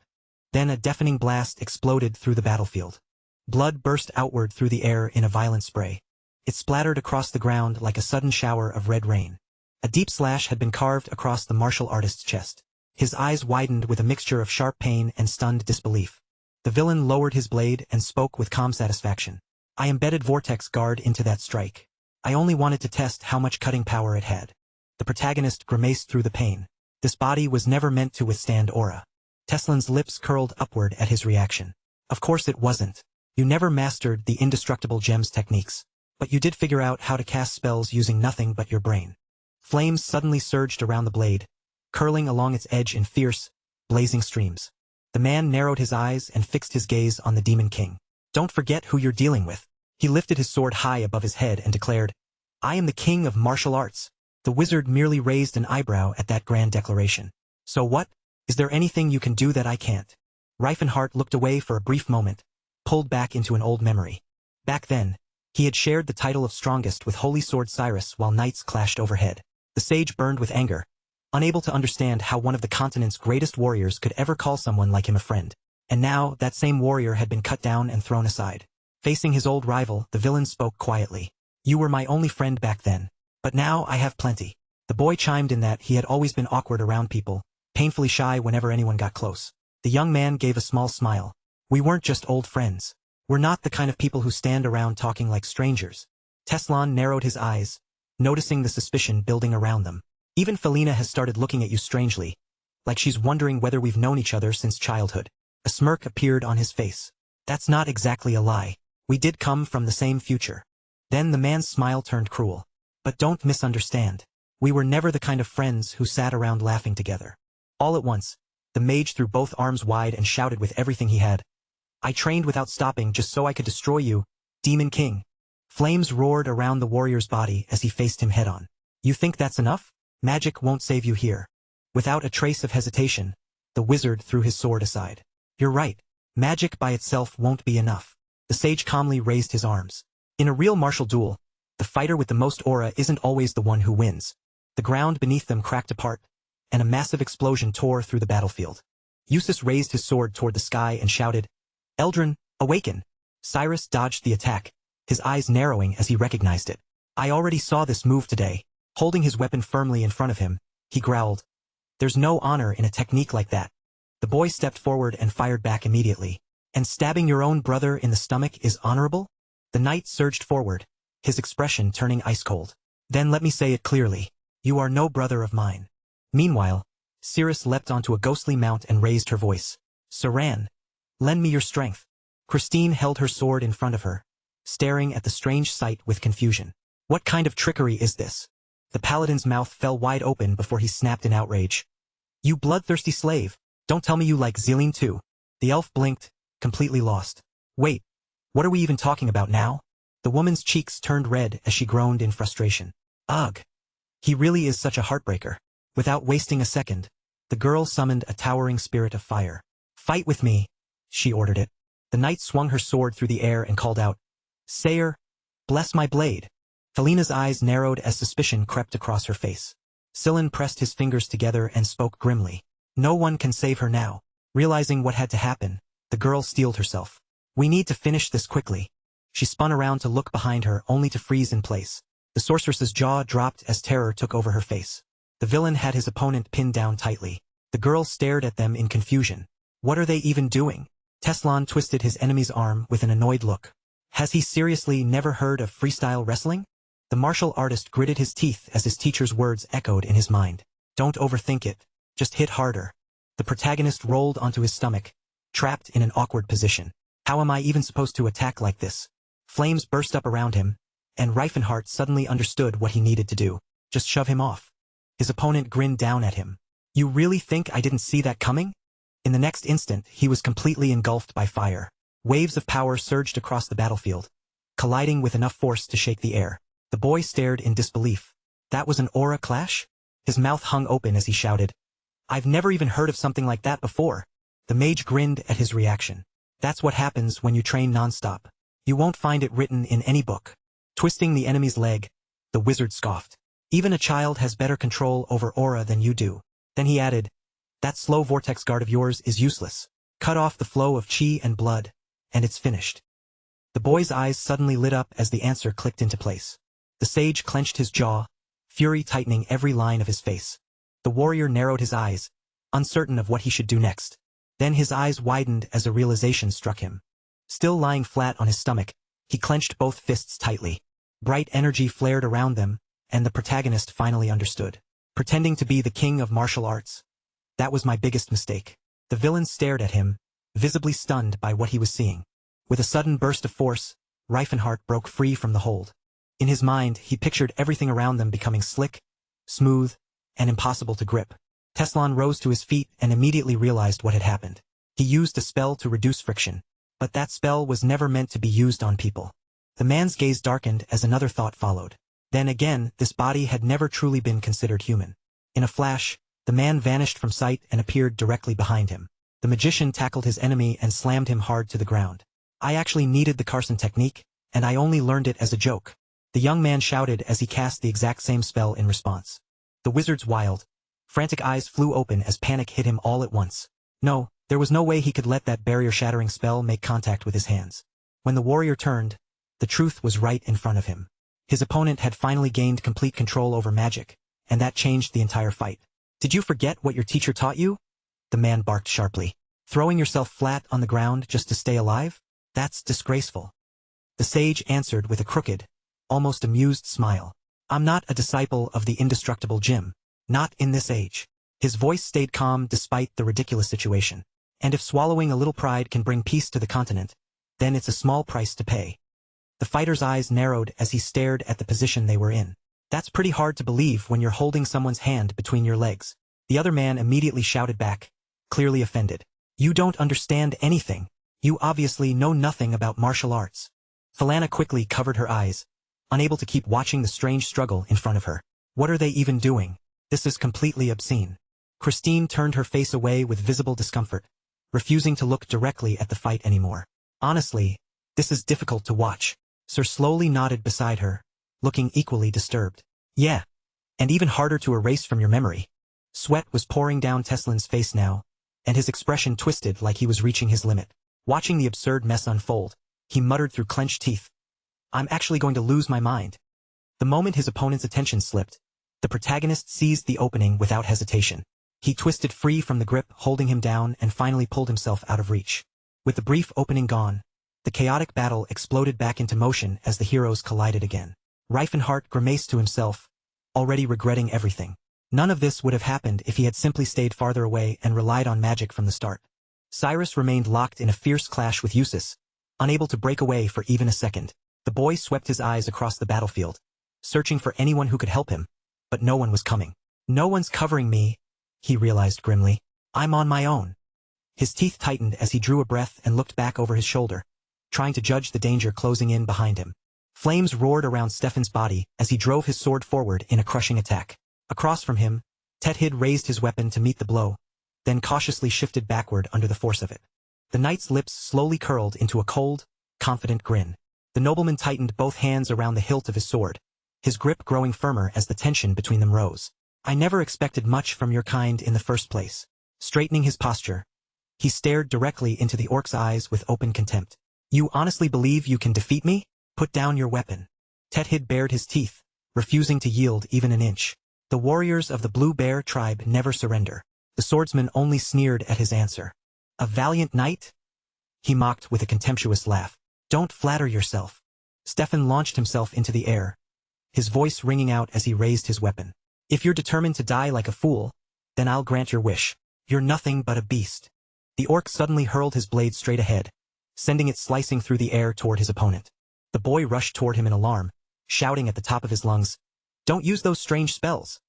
Then a deafening blast exploded through the battlefield. Blood burst outward through the air in a violent spray. It splattered across the ground like a sudden shower of red rain. A deep slash had been carved across the martial artist's chest. His eyes widened with a mixture of sharp pain and stunned disbelief. The villain lowered his blade and spoke with calm satisfaction. I embedded Vortex Guard into that strike. I only wanted to test how much cutting power it had. The protagonist grimaced through the pain. This body was never meant to withstand aura. Teslan's lips curled upward at his reaction. Of course it wasn't. You never mastered the indestructible gems techniques. But you did figure out how to cast spells using nothing but your brain. Flames suddenly surged around the blade, curling along its edge in fierce, blazing streams. The man narrowed his eyes and fixed his gaze on the Demon King. Don't forget who you're dealing with. He lifted his sword high above his head and declared, I am the king of martial arts. The wizard merely raised an eyebrow at that grand declaration. So what? Is there anything you can do that I can't? Reifenhart looked away for a brief moment, pulled back into an old memory. Back then, he had shared the title of strongest with Holy Sword Cyrus while knights clashed overhead. The sage burned with anger, unable to understand how one of the continent's greatest warriors could ever call someone like him a friend. And now, that same warrior had been cut down and thrown aside. Facing his old rival, the villain spoke quietly. You were my only friend back then. But now I have plenty. The boy chimed in that he had always been awkward around people, painfully shy whenever anyone got close. The young man gave a small smile. We weren't just old friends. We're not the kind of people who stand around talking like strangers. Teslan narrowed his eyes, noticing the suspicion building around them. Even Felina has started looking at you strangely, like she's wondering whether we've known each other since childhood. A smirk appeared on his face. That's not exactly a lie. We did come from the same future. Then the man's smile turned cruel. But don't misunderstand. We were never the kind of friends who sat around laughing together. All at once, the mage threw both arms wide and shouted with everything he had. I trained without stopping just so I could destroy you, Demon King. Flames roared around the warrior's body as he faced him head-on. You think that's enough? Magic won't save you here. Without a trace of hesitation, the wizard threw his sword aside. You're right. Magic by itself won't be enough. The sage calmly raised his arms. In a real martial duel, the fighter with the most aura isn't always the one who wins. The ground beneath them cracked apart, and a massive explosion tore through the battlefield. Eustace raised his sword toward the sky and shouted, Eldrin, awaken! Cyrus dodged the attack, his eyes narrowing as he recognized it. I already saw this move today. Holding his weapon firmly in front of him, he growled. There's no honor in a technique like that. The boy stepped forward and fired back immediately. And stabbing your own brother in the stomach is honorable? The knight surged forward, his expression turning ice-cold. Then let me say it clearly. You are no brother of mine. Meanwhile, Cirrus leapt onto a ghostly mount and raised her voice. Saran, lend me your strength. Christine held her sword in front of her, staring at the strange sight with confusion. What kind of trickery is this? The paladin's mouth fell wide open before he snapped in outrage. You bloodthirsty slave, don't tell me you like Zeline too. The elf blinked, completely lost. Wait, what are we even talking about now? The woman's cheeks turned red as she groaned in frustration. Ugh. He really is such a heartbreaker. Without wasting a second, the girl summoned a towering spirit of fire. Fight with me, she ordered it. The knight swung her sword through the air and called out, Sayer, bless my blade. Felina's eyes narrowed as suspicion crept across her face. Sillin pressed his fingers together and spoke grimly. No one can save her now. Realizing what had to happen, the girl steeled herself. We need to finish this quickly. She spun around to look behind her only to freeze in place. The sorceress's jaw dropped as terror took over her face. The villain had his opponent pinned down tightly. The girl stared at them in confusion. What are they even doing? Teslan twisted his enemy's arm with an annoyed look. Has he seriously never heard of freestyle wrestling? The martial artist gritted his teeth as his teacher's words echoed in his mind. Don't overthink it. Just hit harder. The protagonist rolled onto his stomach, trapped in an awkward position. How am I even supposed to attack like this? Flames burst up around him, and Reifenhart suddenly understood what he needed to do. Just shove him off. His opponent grinned down at him. You really think I didn't see that coming? In the next instant, he was completely engulfed by fire. Waves of power surged across the battlefield, colliding with enough force to shake the air. The boy stared in disbelief. That was an aura clash? His mouth hung open as he shouted. I've never even heard of something like that before. The mage grinned at his reaction. That's what happens when you train nonstop. You won't find it written in any book. Twisting the enemy's leg, the wizard scoffed. Even a child has better control over aura than you do. Then he added, that slow vortex guard of yours is useless. Cut off the flow of chi and blood, and it's finished. The boy's eyes suddenly lit up as the answer clicked into place. The sage clenched his jaw, fury tightening every line of his face. The warrior narrowed his eyes, uncertain of what he should do next. Then his eyes widened as a realization struck him. Still lying flat on his stomach, he clenched both fists tightly. Bright energy flared around them, and the protagonist finally understood. Pretending to be the king of martial arts. That was my biggest mistake. The villain stared at him, visibly stunned by what he was seeing. With a sudden burst of force, Reifenhart broke free from the hold. In his mind, he pictured everything around them becoming slick, smooth, and impossible to grip. Teslan rose to his feet and immediately realized what had happened. He used a spell to reduce friction. But that spell was never meant to be used on people. The man's gaze darkened as another thought followed. Then again, this body had never truly been considered human. In a flash, the man vanished from sight and appeared directly behind him. The magician tackled his enemy and slammed him hard to the ground. I actually needed the Carson technique, and I only learned it as a joke. The young man shouted as he cast the exact same spell in response. The wizard's wild, frantic eyes flew open as panic hit him all at once. No, there was no way he could let that barrier-shattering spell make contact with his hands. When the warrior turned, the truth was right in front of him. His opponent had finally gained complete control over magic, and that changed the entire fight. Did you forget what your teacher taught you? The man barked sharply. Throwing yourself flat on the ground just to stay alive? That's disgraceful. The sage answered with a crooked, almost amused smile. I'm not a disciple of the indestructible Jim. Not in this age. His voice stayed calm despite the ridiculous situation. And if swallowing a little pride can bring peace to the continent, then it's a small price to pay. The fighter's eyes narrowed as he stared at the position they were in. That's pretty hard to believe when you're holding someone's hand between your legs. The other man immediately shouted back, clearly offended. You don't understand anything. You obviously know nothing about martial arts. Falana quickly covered her eyes, unable to keep watching the strange struggle in front of her. What are they even doing? This is completely obscene. Christine turned her face away with visible discomfort, refusing to look directly at the fight anymore. Honestly, this is difficult to watch. Sir slowly nodded beside her, looking equally disturbed. Yeah, and even harder to erase from your memory. Sweat was pouring down Teslin's face now, and his expression twisted like he was reaching his limit. Watching the absurd mess unfold, he muttered through clenched teeth. I'm actually going to lose my mind. The moment his opponent's attention slipped, the protagonist seized the opening without hesitation. He twisted free from the grip holding him down and finally pulled himself out of reach. With the brief opening gone, the chaotic battle exploded back into motion as the heroes collided again. Reifenhart grimaced to himself, already regretting everything. None of this would have happened if he had simply stayed farther away and relied on magic from the start. Cyrus remained locked in a fierce clash with Eustace, unable to break away for even a second. The boy swept his eyes across the battlefield, searching for anyone who could help him, but no one was coming. No one's covering me, he realized grimly. I'm on my own. His teeth tightened as he drew a breath and looked back over his shoulder, trying to judge the danger closing in behind him. Flames roared around Stefan's body as he drove his sword forward in a crushing attack. Across from him, Tethid raised his weapon to meet the blow, then cautiously shifted backward under the force of it. The knight's lips slowly curled into a cold, confident grin. The nobleman tightened both hands around the hilt of his sword, his grip growing firmer as the tension between them rose. I never expected much from your kind in the first place. Straightening his posture, he stared directly into the orc's eyes with open contempt. You honestly believe you can defeat me? Put down your weapon. Tethid bared his teeth, refusing to yield even an inch. The warriors of the Blue Bear tribe never surrender. The swordsman only sneered at his answer. A valiant knight? He mocked with a contemptuous laugh. Don't flatter yourself. Stefan launched himself into the air, his voice ringing out as he raised his weapon. If you're determined to die like a fool, then I'll grant your wish. You're nothing but a beast. The orc suddenly hurled his blade straight ahead, sending it slicing through the air toward his opponent. The boy rushed toward him in alarm, shouting at the top of his lungs, Don't use those strange spells.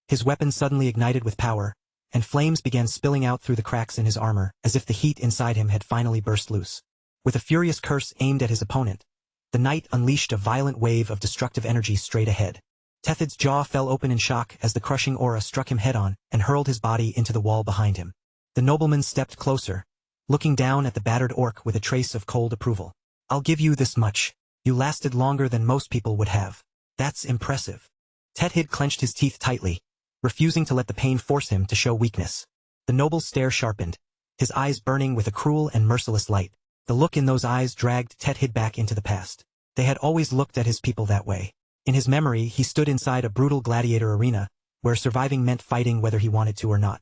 His weapon suddenly ignited with power, and flames began spilling out through the cracks in his armor as if the heat inside him had finally burst loose. With a furious curse aimed at his opponent, the knight unleashed a violent wave of destructive energy straight ahead. Tethid's jaw fell open in shock as the crushing aura struck him head-on and hurled his body into the wall behind him. The nobleman stepped closer, looking down at the battered orc with a trace of cold approval. I'll give you this much. You lasted longer than most people would have. That's impressive. Tethid clenched his teeth tightly, refusing to let the pain force him to show weakness. The noble's stare sharpened, his eyes burning with a cruel and merciless light. The look in those eyes dragged Tethid back into the past. They had always looked at his people that way. In his memory, he stood inside a brutal gladiator arena, where surviving meant fighting whether he wanted to or not.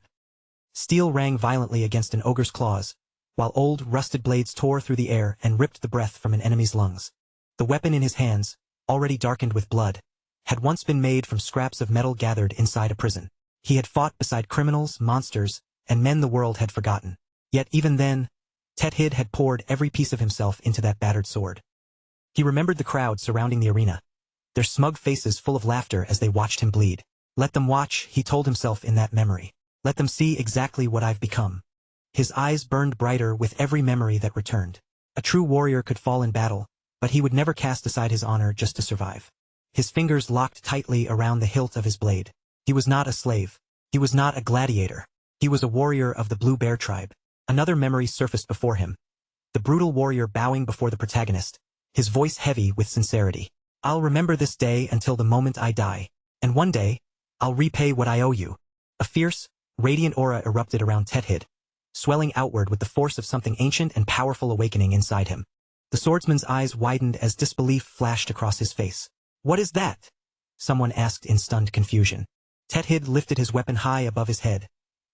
Steel rang violently against an ogre's claws, while old, rusted blades tore through the air and ripped the breath from an enemy's lungs. The weapon in his hands, already darkened with blood, had once been made from scraps of metal gathered inside a prison. He had fought beside criminals, monsters, and men the world had forgotten. Yet even then, Tethid had poured every piece of himself into that battered sword. He remembered the crowd surrounding the arena, their smug faces full of laughter as they watched him bleed. Let them watch, he told himself in that memory. Let them see exactly what I've become. His eyes burned brighter with every memory that returned. A true warrior could fall in battle, but he would never cast aside his honor just to survive. His fingers locked tightly around the hilt of his blade. He was not a slave. He was not a gladiator. He was a warrior of the Blue Bear tribe. Another memory surfaced before him. The brutal warrior bowing before the protagonist, his voice heavy with sincerity. I'll remember this day until the moment I die. And one day, I'll repay what I owe you. A fierce, radiant aura erupted around Tethid, swelling outward with the force of something ancient and powerful awakening inside him. The swordsman's eyes widened as disbelief flashed across his face. What is that? Someone asked in stunned confusion. Tethid lifted his weapon high above his head,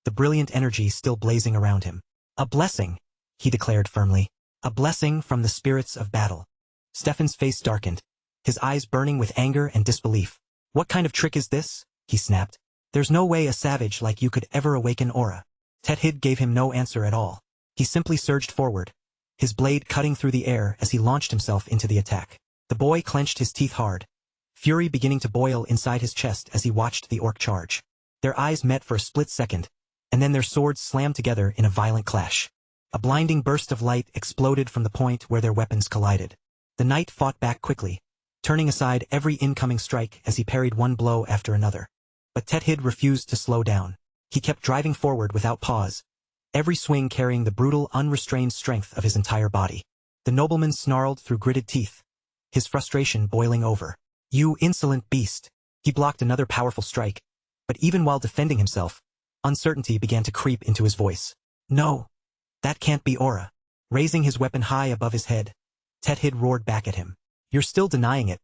the brilliant energy still blazing around him. A blessing, he declared firmly. A blessing from the spirits of battle. Stefan's face darkened, his eyes burning with anger and disbelief. What kind of trick is this? He snapped. There's no way a savage like you could ever awaken aura. Tethid gave him no answer at all. He simply surged forward, his blade cutting through the air as he launched himself into the attack. The boy clenched his teeth hard, fury beginning to boil inside his chest as he watched the orc charge. Their eyes met for a split second, and then their swords slammed together in a violent clash. A blinding burst of light exploded from the point where their weapons collided. The knight fought back quickly, turning aside every incoming strike as he parried one blow after another. But Tethid refused to slow down. He kept driving forward without pause, every swing carrying the brutal, unrestrained strength of his entire body. The nobleman snarled through gritted teeth, his frustration boiling over. You insolent beast! He blocked another powerful strike, but even while defending himself, uncertainty began to creep into his voice. No! That can't be aura. Raising his weapon high above his head, Tethid roared back at him. You're still denying it,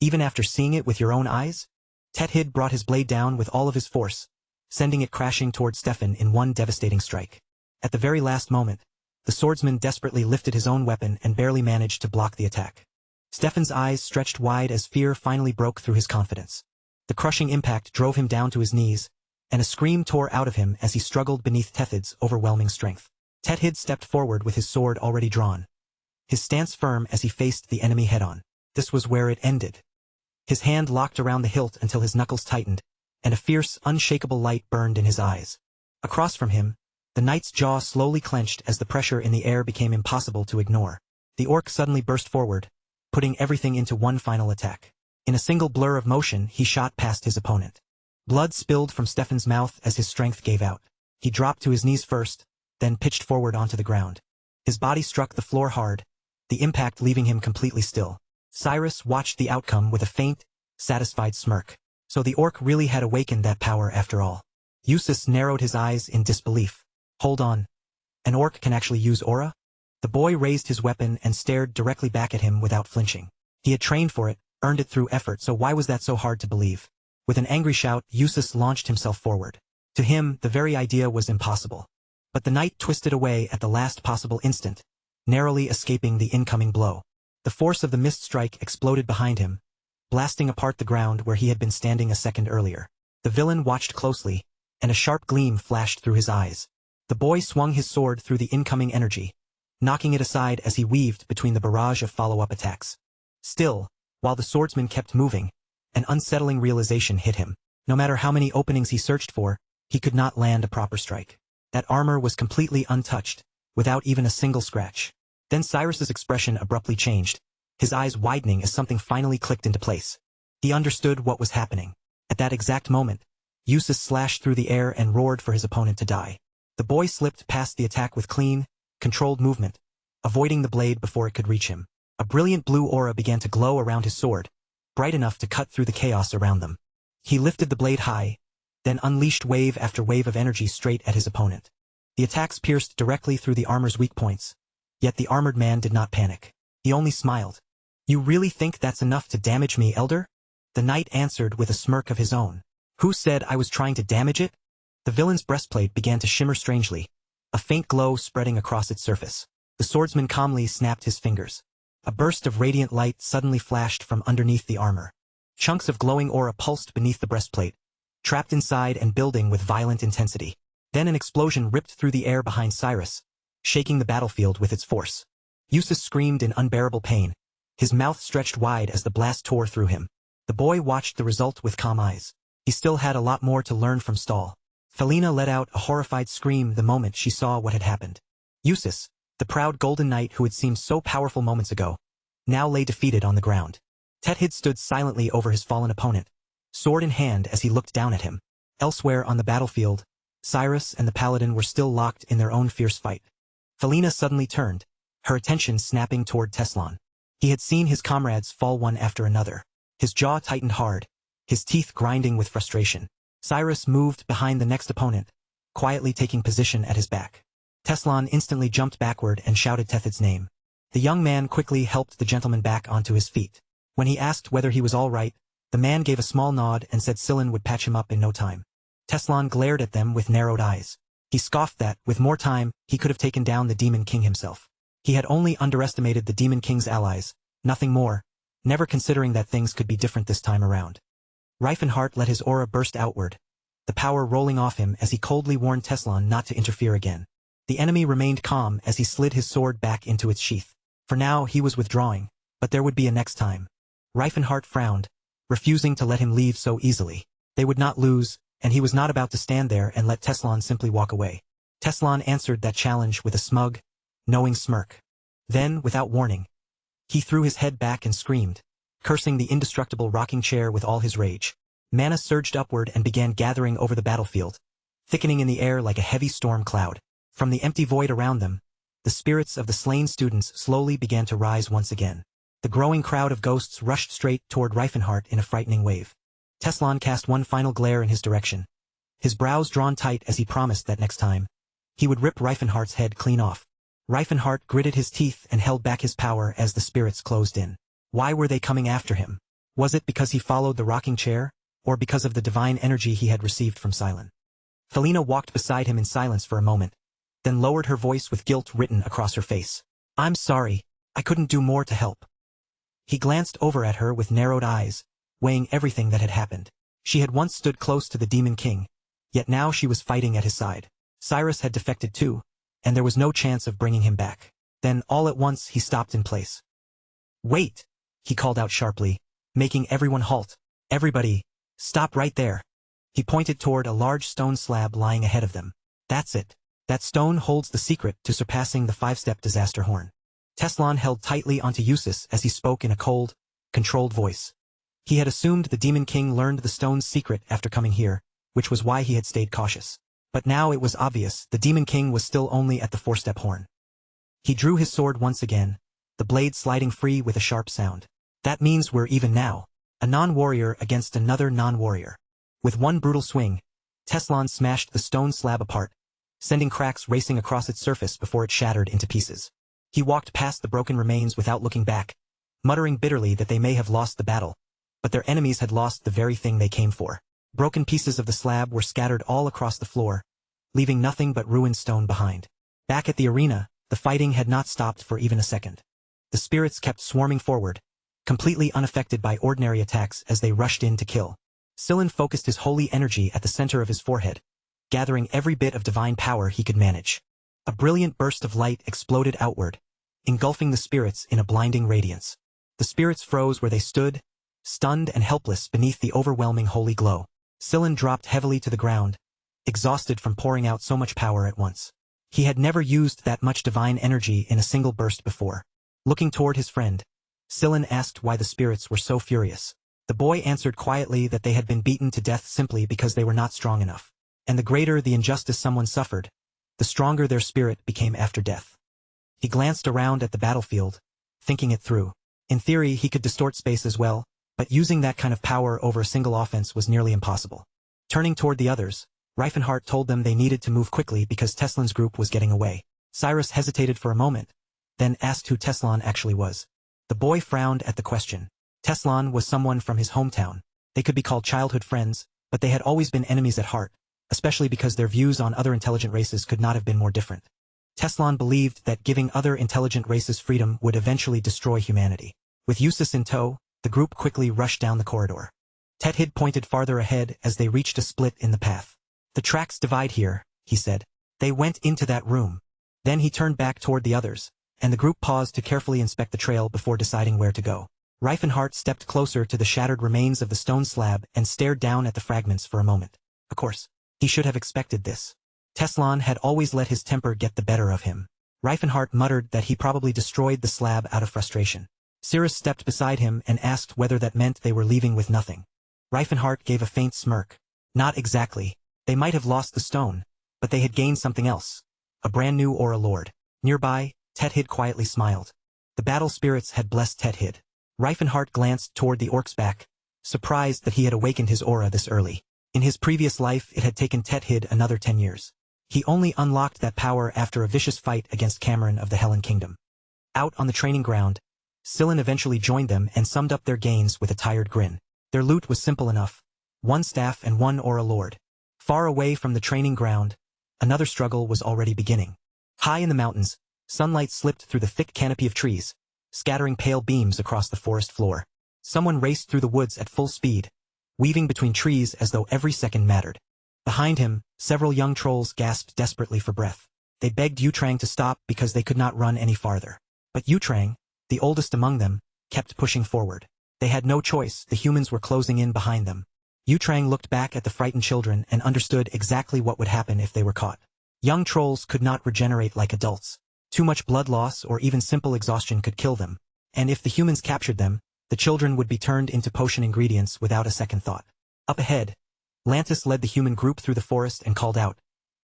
even after seeing it with your own eyes? Tethid brought his blade down with all of his force, sending it crashing toward Stefan in one devastating strike. At the very last moment, the swordsman desperately lifted his own weapon and barely managed to block the attack. Stefan's eyes stretched wide as fear finally broke through his confidence. The crushing impact drove him down to his knees, and a scream tore out of him as he struggled beneath Tethid's overwhelming strength. Tethid stepped forward with his sword already drawn, his stance firm as he faced the enemy head-on. This was where it ended. His hand locked around the hilt until his knuckles tightened, and a fierce, unshakable light burned in his eyes. Across from him, the knight's jaw slowly clenched as the pressure in the air became impossible to ignore. The orc suddenly burst forward, putting everything into one final attack. In a single blur of motion, he shot past his opponent. Blood spilled from Stefan's mouth as his strength gave out. He dropped to his knees first, then pitched forward onto the ground. His body struck the floor hard, the impact leaving him completely still. Cyrus watched the outcome with a faint, satisfied smirk. So the orc really had awakened that power after all. Eustace narrowed his eyes in disbelief. Hold on. An orc can actually use aura? The boy raised his weapon and stared directly back at him without flinching. He had trained for it, earned it through effort, so why was that so hard to believe? With an angry shout, Eustace launched himself forward. To him, the very idea was impossible. But the knight twisted away at the last possible instant, narrowly escaping the incoming blow. The force of the missed strike exploded behind him, blasting apart the ground where he had been standing a second earlier. The villain watched closely, and a sharp gleam flashed through his eyes. The boy swung his sword through the incoming energy, knocking it aside as he weaved between the barrage of follow-up attacks. Still, while the swordsman kept moving, an unsettling realization hit him. No matter how many openings he searched for, he could not land a proper strike. That armor was completely untouched, without even a single scratch. Then Cyrus's expression abruptly changed, his eyes widening as something finally clicked into place. He understood what was happening. At that exact moment, Eustace slashed through the air and roared for his opponent to die. The boy slipped past the attack with clean, controlled movement, avoiding the blade before it could reach him. A brilliant blue aura began to glow around his sword, bright enough to cut through the chaos around them. He lifted the blade high, then unleashed wave after wave of energy straight at his opponent. The attacks pierced directly through the armor's weak points, yet the armored man did not panic. He only smiled. "You really think that's enough to damage me, Elder?" The knight answered with a smirk of his own. "Who said I was trying to damage it?" The villain's breastplate began to shimmer strangely, a faint glow spreading across its surface. The swordsman calmly snapped his fingers. A burst of radiant light suddenly flashed from underneath the armor. Chunks of glowing aura pulsed beneath the breastplate, trapped inside and building with violent intensity. Then an explosion ripped through the air behind Cyrus, shaking the battlefield with its force. Eustace screamed in unbearable pain, his mouth stretched wide as the blast tore through him. The boy watched the result with calm eyes. He still had a lot more to learn from Stahl. Felina let out a horrified scream the moment she saw what had happened. Eustace, the proud golden knight who had seemed so powerful moments ago, now lay defeated on the ground. Tethid stood silently over his fallen opponent, sword in hand as he looked down at him. Elsewhere on the battlefield, Cyrus and the paladin were still locked in their own fierce fight. Felina suddenly turned, her attention snapping toward Teslan. He had seen his comrades fall one after another. His jaw tightened hard, his teeth grinding with frustration. Cyrus moved behind the next opponent, quietly taking position at his back. Teslan instantly jumped backward and shouted Tethid's name. The young man quickly helped the gentleman back onto his feet. When he asked whether he was all right, the man gave a small nod and said Scylla would patch him up in no time. Teslan glared at them with narrowed eyes. He scoffed that, with more time, he could have taken down the Demon King himself. He had only underestimated the Demon King's allies, nothing more, never considering that things could be different this time around. Reifenhart let his aura burst outward, the power rolling off him as he coldly warned Teslan not to interfere again. The enemy remained calm as he slid his sword back into its sheath. For now he was withdrawing, but there would be a next time. Reifenhart frowned, refusing to let him leave so easily. They would not lose, and he was not about to stand there and let Teslan simply walk away. Teslan answered that challenge with a smug, knowing smirk. Then, without warning, he threw his head back and screamed, cursing the indestructible rocking chair with all his rage. Mana surged upward and began gathering over the battlefield, thickening in the air like a heavy storm cloud. From the empty void around them, the spirits of the slain students slowly began to rise once again. The growing crowd of ghosts rushed straight toward Reifenhart in a frightening wave. Teslan cast one final glare in his direction, his brows drawn tight as he promised that next time, he would rip Reifenhart's head clean off. Reifenhart gritted his teeth and held back his power as the spirits closed in. Why were they coming after him? Was it because he followed the rocking chair, or because of the divine energy he had received from Silen? Felina walked beside him in silence for a moment, then lowered her voice with guilt written across her face. "I'm sorry, I couldn't do more to help." He glanced over at her with narrowed eyes, weighing everything that had happened. She had once stood close to the Demon King, yet now she was fighting at his side. Cyrus had defected too, and there was no chance of bringing him back. Then, all at once, he stopped in place. "Wait!" he called out sharply, making everyone halt. "Everybody, stop right there." He pointed toward a large stone slab lying ahead of them. "That's it. That stone holds the secret to surpassing the 5-step disaster horn." Teslan held tightly onto Eustace as he spoke in a cold, controlled voice. He had assumed the Demon King learned the stone's secret after coming here, which was why he had stayed cautious. But now it was obvious the Demon King was still only at the 4-step horn. He drew his sword once again, the blade sliding free with a sharp sound. "That means we're even now. A non-warrior against another non-warrior." With one brutal swing, Teslan smashed the stone slab apart, sending cracks racing across its surface before it shattered into pieces. He walked past the broken remains without looking back, muttering bitterly that they may have lost the battle, but their enemies had lost the very thing they came for. Broken pieces of the slab were scattered all across the floor, leaving nothing but ruined stone behind. Back at the arena, the fighting had not stopped for even a second. The spirits kept swarming forward, completely unaffected by ordinary attacks as they rushed in to kill. Silen focused his holy energy at the center of his forehead, gathering every bit of divine power he could manage. A brilliant burst of light exploded outward, engulfing the spirits in a blinding radiance. The spirits froze where they stood, stunned and helpless beneath the overwhelming holy glow. Silen dropped heavily to the ground, exhausted from pouring out so much power at once. He had never used that much divine energy in a single burst before. Looking toward his friend, Silen asked why the spirits were so furious. The boy answered quietly that they had been beaten to death simply because they were not strong enough. And the greater the injustice someone suffered, the stronger their spirit became after death. He glanced around at the battlefield, thinking it through. In theory, he could distort space as well, but using that kind of power over a single offense was nearly impossible. Turning toward the others, Reifenhart told them they needed to move quickly because Teslan's group was getting away. Cyrus hesitated for a moment, then asked who Teslan actually was. The boy frowned at the question. Teslan was someone from his hometown. They could be called childhood friends, but they had always been enemies at heart, especially because their views on other intelligent races could not have been more different. Teslan believed that giving other intelligent races freedom would eventually destroy humanity. With Eustace in tow, the group quickly rushed down the corridor. Tethid pointed farther ahead as they reached a split in the path. The tracks divide here, he said. They went into that room. Then he turned back toward the others, and the group paused to carefully inspect the trail before deciding where to go. Reifenhart stepped closer to the shattered remains of the stone slab and stared down at the fragments for a moment. Of course, he should have expected this. Teslan had always let his temper get the better of him. Reifenhart muttered that he probably destroyed the slab out of frustration. Cyrus stepped beside him and asked whether that meant they were leaving with nothing. Reifenhart gave a faint smirk. Not exactly. They might have lost the stone, but they had gained something else. A brand new Aura Lord. Nearby, Tethid quietly smiled. The battle spirits had blessed Tethid. Reifenhart glanced toward the orc's back, surprised that he had awakened his aura this early. In his previous life it had taken Tethid another 10 years. He only unlocked that power after a vicious fight against Cameron of the Helen Kingdom. Out on the training ground, Sillin eventually joined them and summed up their gains with a tired grin. Their loot was simple enough. 1 staff and 1 Aura Lord. Far away from the training ground, another struggle was already beginning. High in the mountains, sunlight slipped through the thick canopy of trees, scattering pale beams across the forest floor. Someone raced through the woods at full speed, weaving between trees as though every second mattered. Behind him, several young trolls gasped desperately for breath. They begged Yutrang to stop because they could not run any farther. But Yutrang, the oldest among them, kept pushing forward. They had no choice, the humans were closing in behind them. Yutrang looked back at the frightened children and understood exactly what would happen if they were caught. Young trolls could not regenerate like adults. Too much blood loss or even simple exhaustion could kill them, and if the humans captured them, the children would be turned into potion ingredients without a second thought. Up ahead, Lantis led the human group through the forest and called out,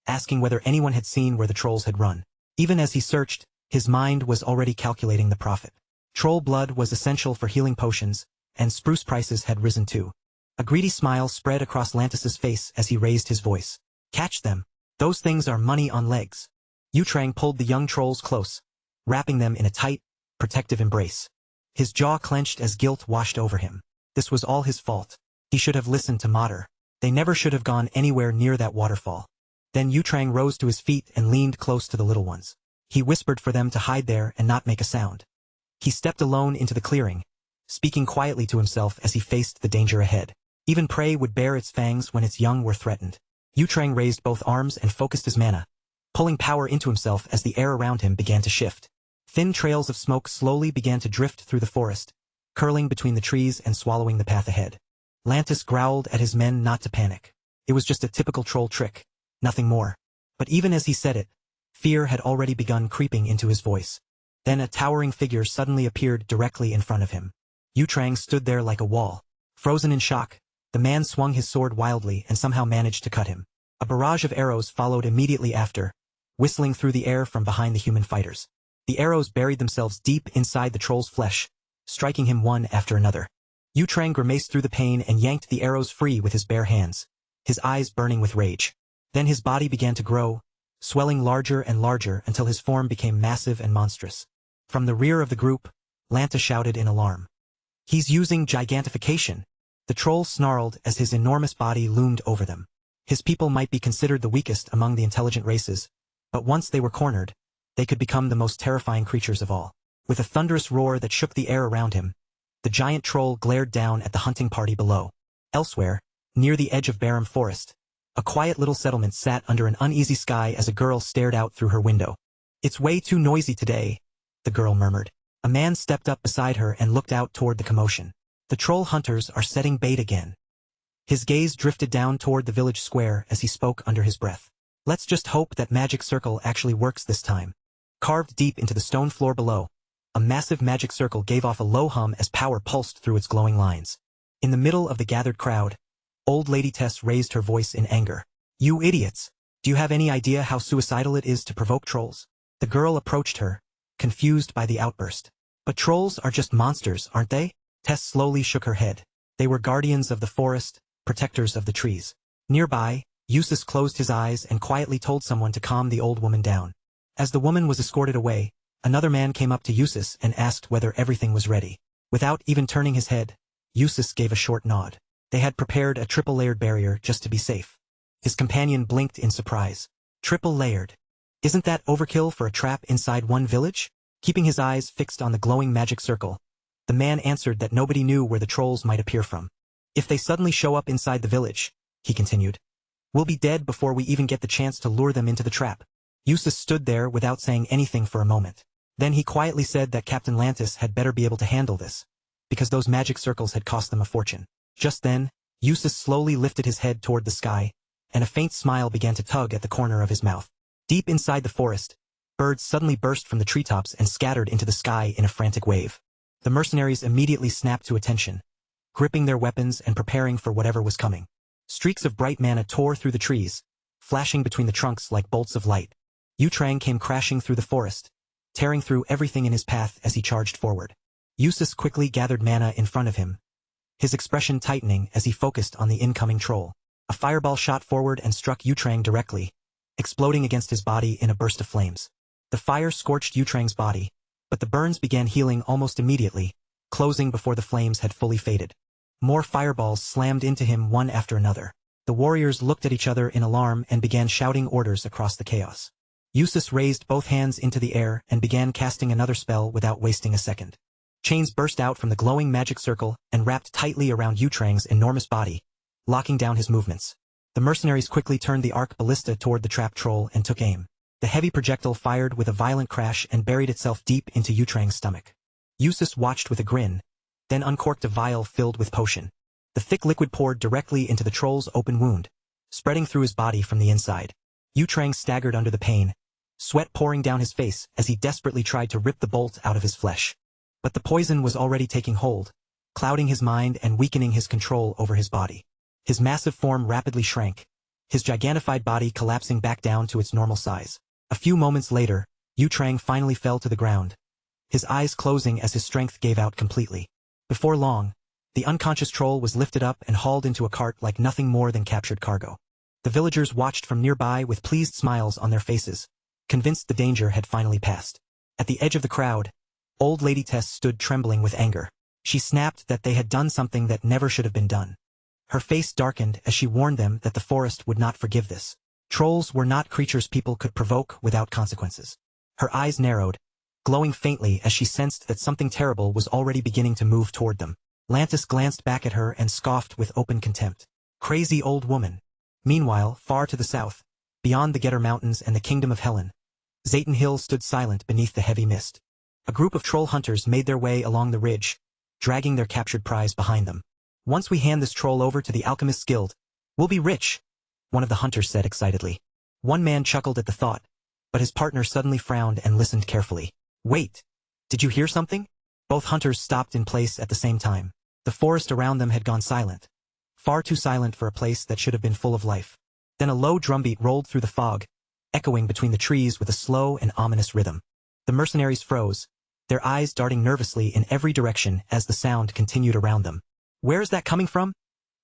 asking whether anyone had seen where the trolls had run. Even as he searched, his mind was already calculating the profit. Troll blood was essential for healing potions, and spruce prices had risen too. A greedy smile spread across Lantis's face as he raised his voice. Catch them. Those things are money on legs. Yutrang pulled the young trolls close, wrapping them in a tight, protective embrace. His jaw clenched as guilt washed over him. This was all his fault. He should have listened to Mater. They never should have gone anywhere near that waterfall. Then Yutrang rose to his feet and leaned close to the little ones. He whispered for them to hide there and not make a sound. He stepped alone into the clearing, speaking quietly to himself as he faced the danger ahead. Even prey would bare its fangs when its young were threatened. Yutrang raised both arms and focused his mana, pulling power into himself as the air around him began to shift. Thin trails of smoke slowly began to drift through the forest, curling between the trees and swallowing the path ahead. Lantis growled at his men not to panic. It was just a typical troll trick, nothing more. But even as he said it, fear had already begun creeping into his voice. Then a towering figure suddenly appeared directly in front of him. Yutrang stood there like a wall. Frozen in shock, the man swung his sword wildly and somehow managed to cut him. A barrage of arrows followed immediately after, whistling through the air from behind the human fighters. The arrows buried themselves deep inside the troll's flesh, striking him one after another. Yutrang grimaced through the pain and yanked the arrows free with his bare hands, his eyes burning with rage. Then his body began to grow, swelling larger and larger until his form became massive and monstrous. From the rear of the group, Lanta shouted in alarm. He's using gigantification. The troll snarled as his enormous body loomed over them. His people might be considered the weakest among the intelligent races, but once they were cornered, they could become the most terrifying creatures of all. With a thunderous roar that shook the air around him, the giant troll glared down at the hunting party below. Elsewhere, near the edge of Barum Forest, a quiet little settlement sat under an uneasy sky as a girl stared out through her window. It's way too noisy today, the girl murmured. A man stepped up beside her and looked out toward the commotion. The troll hunters are setting bait again. His gaze drifted down toward the village square as he spoke under his breath. Let's just hope that magic circle actually works this time. Carved deep into the stone floor below, a massive magic circle gave off a low hum as power pulsed through its glowing lines. In the middle of the gathered crowd, Old Lady Tess raised her voice in anger. You idiots! Do you have any idea how suicidal it is to provoke trolls? The girl approached her, confused by the outburst. But trolls are just monsters, aren't they? Tess slowly shook her head. They were guardians of the forest, protectors of the trees. Nearby, Eustace closed his eyes and quietly told someone to calm the old woman down. As the woman was escorted away, another man came up to Eustace and asked whether everything was ready. Without even turning his head, Eustace gave a short nod. They had prepared a triple-layered barrier just to be safe. His companion blinked in surprise. Triple-layered. Isn't that overkill for a trap inside one village? Keeping his eyes fixed on the glowing magic circle, the man answered that nobody knew where the trolls might appear from. If they suddenly show up inside the village, he continued, we'll be dead before we even get the chance to lure them into the trap. Eustace stood there without saying anything for a moment. Then he quietly said that Captain Lantis had better be able to handle this, because those magic circles had cost them a fortune. Just then, Eustace slowly lifted his head toward the sky, and a faint smile began to tug at the corner of his mouth. Deep inside the forest, birds suddenly burst from the treetops and scattered into the sky in a frantic wave. The mercenaries immediately snapped to attention, gripping their weapons and preparing for whatever was coming. Streaks of bright mana tore through the trees, flashing between the trunks like bolts of light. Yutrang came crashing through the forest, tearing through everything in his path as he charged forward. Eustace quickly gathered mana in front of him, his expression tightening as he focused on the incoming troll. A fireball shot forward and struck Yutrang directly, exploding against his body in a burst of flames. The fire scorched Yutrang's body, but the burns began healing almost immediately, closing before the flames had fully faded. More fireballs slammed into him one after another. The warriors looked at each other in alarm and began shouting orders across the chaos. Eustace raised both hands into the air and began casting another spell without wasting a second. Chains burst out from the glowing magic circle and wrapped tightly around Yutrang's enormous body, locking down his movements. The mercenaries quickly turned the arc ballista toward the trap troll and took aim. The heavy projectile fired with a violent crash and buried itself deep into Yutrang's stomach. Eustace watched with a grin, then uncorked a vial filled with potion. The thick liquid poured directly into the troll's open wound, spreading through his body from the inside. Yutrang staggered under the pain, sweat pouring down his face as he desperately tried to rip the bolt out of his flesh. But the poison was already taking hold, clouding his mind and weakening his control over his body. His massive form rapidly shrank, his gigantified body collapsing back down to its normal size. A few moments later, Yutrang finally fell to the ground, his eyes closing as his strength gave out completely. Before long, the unconscious troll was lifted up and hauled into a cart like nothing more than captured cargo. The villagers watched from nearby with pleased smiles on their faces, convinced the danger had finally passed. At the edge of the crowd, Old Lady Tess stood trembling with anger. She snapped that they had done something that never should have been done. Her face darkened as she warned them that the forest would not forgive this. Trolls were not creatures people could provoke without consequences. Her eyes narrowed, glowing faintly as she sensed that something terrible was already beginning to move toward them. Lantis glanced back at her and scoffed with open contempt. Crazy old woman. Meanwhile, far to the south, beyond the Getter Mountains and the Kingdom of Helen, Zayton Hill stood silent beneath the heavy mist. A group of troll hunters made their way along the ridge, dragging their captured prize behind them. Once we hand this troll over to the Alchemist's Guild, we'll be rich, one of the hunters said excitedly. One man chuckled at the thought, but his partner suddenly frowned and listened carefully. Wait, did you hear something? Both hunters stopped in place at the same time. The forest around them had gone silent, far too silent for a place that should have been full of life. Then a low drumbeat rolled through the fog, echoing between the trees with a slow and ominous rhythm. The mercenaries froze, their eyes darting nervously in every direction as the sound continued around them. Where's that coming from?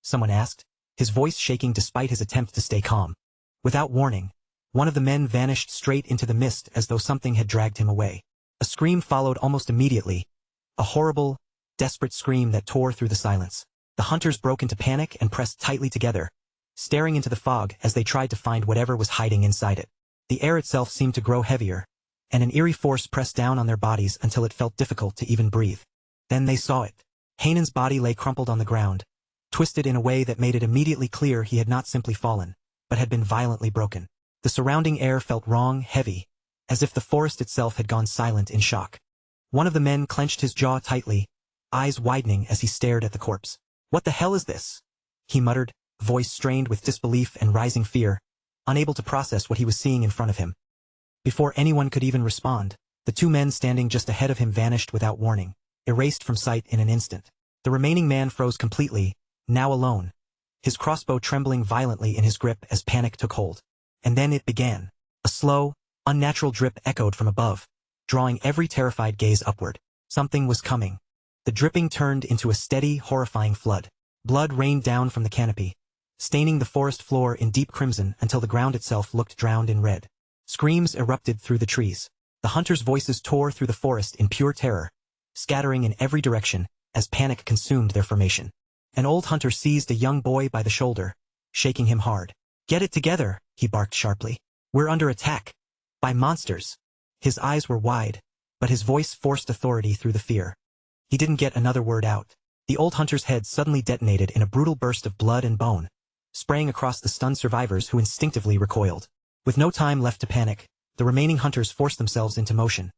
Someone asked, his voice shaking despite his attempt to stay calm. Without warning, one of the men vanished straight into the mist as though something had dragged him away. A scream followed almost immediately, a horrible, desperate scream that tore through the silence. The hunters broke into panic and pressed tightly together, staring into the fog as they tried to find whatever was hiding inside it. The air itself seemed to grow heavier, and an eerie force pressed down on their bodies until it felt difficult to even breathe. Then they saw it. Hanan's body lay crumpled on the ground, twisted in a way that made it immediately clear he had not simply fallen, but had been violently broken. The surrounding air felt wrong, heavy, as if the forest itself had gone silent in shock. One of the men clenched his jaw tightly, eyes widening as he stared at the corpse. What the hell is this? He muttered, voice strained with disbelief and rising fear, unable to process what he was seeing in front of him. Before anyone could even respond, the two men standing just ahead of him vanished without warning, erased from sight in an instant. The remaining man froze completely, now alone, his crossbow trembling violently in his grip as panic took hold. And then it began. A slow, unnatural drip echoed from above, drawing every terrified gaze upward. Something was coming. The dripping turned into a steady, horrifying flood. Blood rained down from the canopy, staining the forest floor in deep crimson until the ground itself looked drowned in red. Screams erupted through the trees. The hunters' voices tore through the forest in pure terror, scattering in every direction as panic consumed their formation. An old hunter seized a young boy by the shoulder, shaking him hard. "Get it together," he barked sharply. "We're under attack. By monsters." His eyes were wide, but his voice forced authority through the fear. He didn't get another word out. The old hunter's head suddenly detonated in a brutal burst of blood and bone, spraying across the stunned survivors who instinctively recoiled. With no time left to panic, the remaining hunters forced themselves into motion,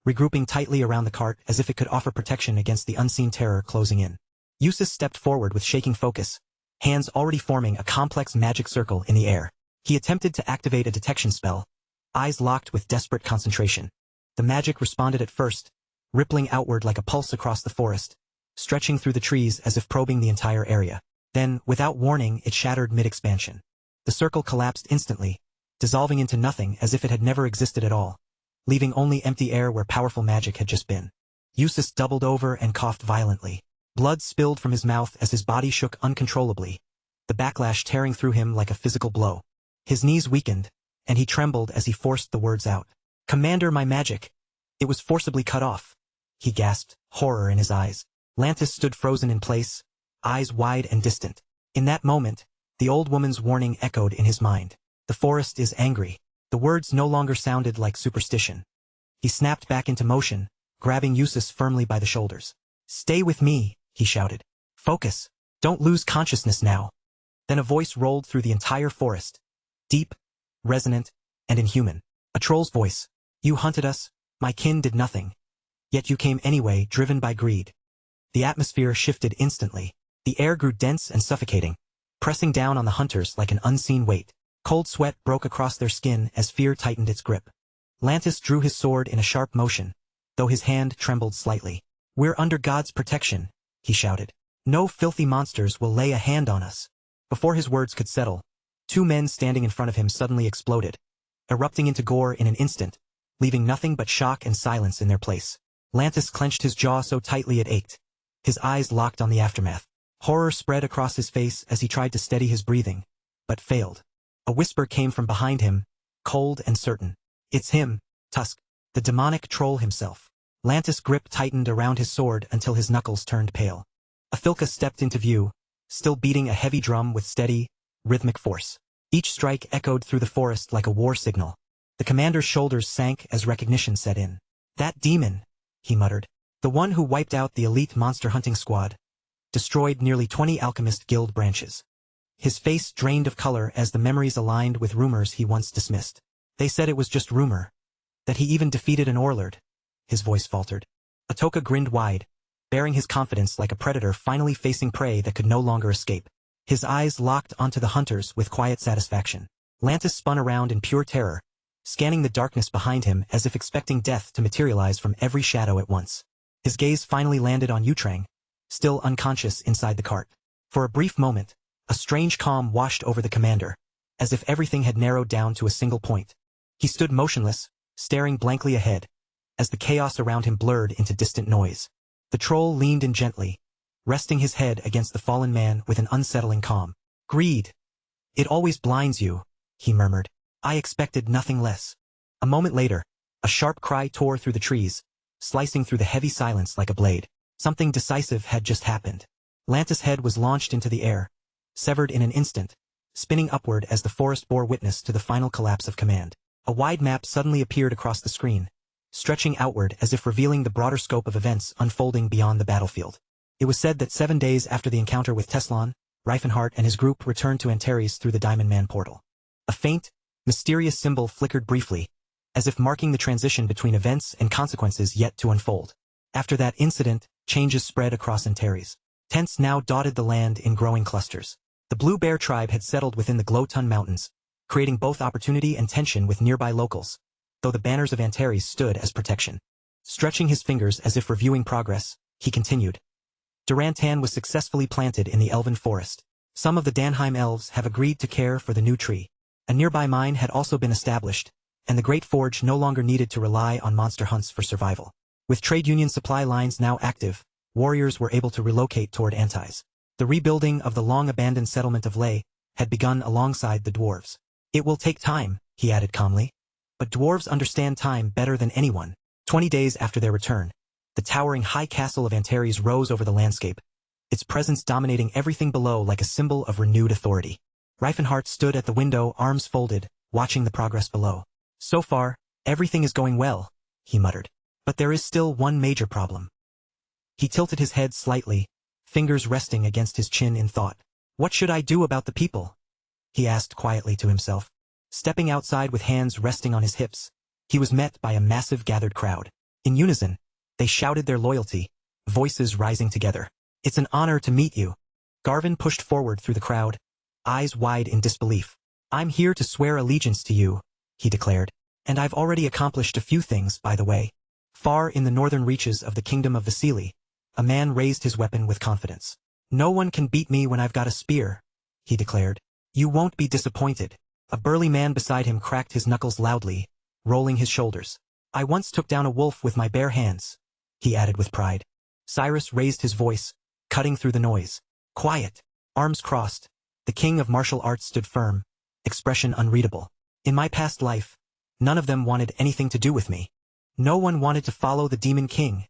regrouping tightly around the cart as if it could offer protection against the unseen terror closing in. Eustace stepped forward with shaking focus, hands already forming a complex magic circle in the air. He attempted to activate a detection spell, eyes locked with desperate concentration. The magic responded at first, rippling outward like a pulse across the forest, stretching through the trees as if probing the entire area. Then, without warning, it shattered mid-expansion. The circle collapsed instantly, dissolving into nothing as if it had never existed at all, leaving only empty air where powerful magic had just been. Eustace doubled over and coughed violently. Blood spilled from his mouth as his body shook uncontrollably, the backlash tearing through him like a physical blow. His knees weakened, and he trembled as he forced the words out. "Commander, my magic!" It was forcibly cut off. He gasped, horror in his eyes. Lantis stood frozen in place, eyes wide and distant. In that moment, the old woman's warning echoed in his mind. The forest is angry. The words no longer sounded like superstition. He snapped back into motion, grabbing Eustace firmly by the shoulders. "Stay with me," he shouted. "Focus. Don't lose consciousness now." Then a voice rolled through the entire forest. Deep, resonant, and inhuman. A troll's voice. "You hunted us, my kin did nothing. Yet you came anyway, driven by greed." The atmosphere shifted instantly. The air grew dense and suffocating, pressing down on the hunters like an unseen weight. Cold sweat broke across their skin as fear tightened its grip. Lantis drew his sword in a sharp motion, though his hand trembled slightly. "We're under God's protection," he shouted. "No filthy monsters will lay a hand on us." Before his words could settle, two men standing in front of him suddenly exploded, erupting into gore in an instant, leaving nothing but shock and silence in their place. Lantis clenched his jaw so tightly it ached. His eyes locked on the aftermath. Horror spread across his face as he tried to steady his breathing, but failed. A whisper came from behind him, cold and certain. "It's him, Tusk, the demonic troll himself." Lantis' grip tightened around his sword until his knuckles turned pale. Athilka stepped into view, still beating a heavy drum with steady, rhythmic force. Each strike echoed through the forest like a war signal. The commander's shoulders sank as recognition set in. "That demon," he muttered. "The one who wiped out the elite monster hunting squad. Destroyed nearly 20 alchemist guild branches." His face drained of color as the memories aligned with rumors he once dismissed. "They said it was just rumor. That he even defeated an Orlord." His voice faltered. Atoka grinned wide, bearing his confidence like a predator finally facing prey that could no longer escape. His eyes locked onto the hunters with quiet satisfaction. Lantis spun around in pure terror, scanning the darkness behind him as if expecting death to materialize from every shadow at once. His gaze finally landed on Yutrang, still unconscious inside the cart. For a brief moment, a strange calm washed over the commander, as if everything had narrowed down to a single point. He stood motionless, staring blankly ahead, as the chaos around him blurred into distant noise. The troll leaned in gently, resting his head against the fallen man with an unsettling calm. "Greed. It always blinds you," he murmured. "I expected nothing less." A moment later, a sharp cry tore through the trees, slicing through the heavy silence like a blade. Something decisive had just happened. Lantis' head was launched into the air, severed in an instant, spinning upward as the forest bore witness to the final collapse of command. A wide map suddenly appeared across the screen, stretching outward as if revealing the broader scope of events unfolding beyond the battlefield. It was said that 7 days after the encounter with Teslon, Reifenhart and his group returned to Antares through the Diamond Man portal. A faint, mysterious symbol flickered briefly, as if marking the transition between events and consequences yet to unfold. After that incident, changes spread across Antares. Tents now dotted the land in growing clusters. The Blue Bear tribe had settled within the Glowtun Mountains, creating both opportunity and tension with nearby locals, though the banners of Antares stood as protection. Stretching his fingers as if reviewing progress, he continued. Durantan was successfully planted in the elven forest. Some of the Danheim elves have agreed to care for the new tree. A nearby mine had also been established, and the Great Forge no longer needed to rely on monster hunts for survival. With trade union supply lines now active, warriors were able to relocate toward Antares. The rebuilding of the long-abandoned settlement of Ley had begun alongside the dwarves. It will take time, he added calmly. But dwarves understand time better than anyone. 20 days after their return, the towering high castle of Antares rose over the landscape, its presence dominating everything below like a symbol of renewed authority. Reifenhart stood at the window, arms folded, watching the progress below. So far, everything is going well, he muttered. But there is still one major problem. He tilted his head slightly, fingers resting against his chin in thought. What should I do about the people? He asked quietly to himself. Stepping outside with hands resting on his hips, he was met by a massive gathered crowd. In unison, they shouted their loyalty, voices rising together. It's an honor to meet you. Garvin pushed forward through the crowd, eyes wide in disbelief. I'm here to swear allegiance to you, he declared. And I've already accomplished a few things, by the way. Far in the northern reaches of the kingdom of Vasily, a man raised his weapon with confidence. No one can beat me when I've got a spear, he declared. You won't be disappointed. A burly man beside him cracked his knuckles loudly, rolling his shoulders. I once took down a wolf with my bare hands, he added with pride. Cyrus raised his voice, cutting through the noise. Quiet. Arms crossed. The king of martial arts stood firm, expression unreadable. In my past life, none of them wanted anything to do with me. No one wanted to follow the demon king,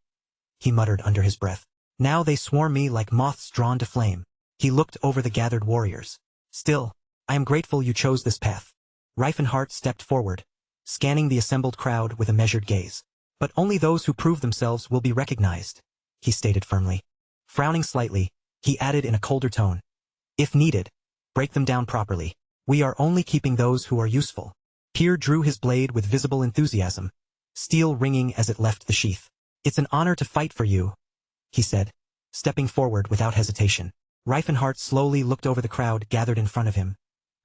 he muttered under his breath. Now they swarm me like moths drawn to flame. He looked over the gathered warriors. Still, I am grateful you chose this path. Reifenhart stepped forward, scanning the assembled crowd with a measured gaze. But only those who prove themselves will be recognized, he stated firmly. Frowning slightly, he added in a colder tone. If needed, break them down properly. We are only keeping those who are useful. Pierre drew his blade with visible enthusiasm, steel ringing as it left the sheath. It's an honor to fight for you, he said, stepping forward without hesitation. Reifenhart slowly looked over the crowd gathered in front of him,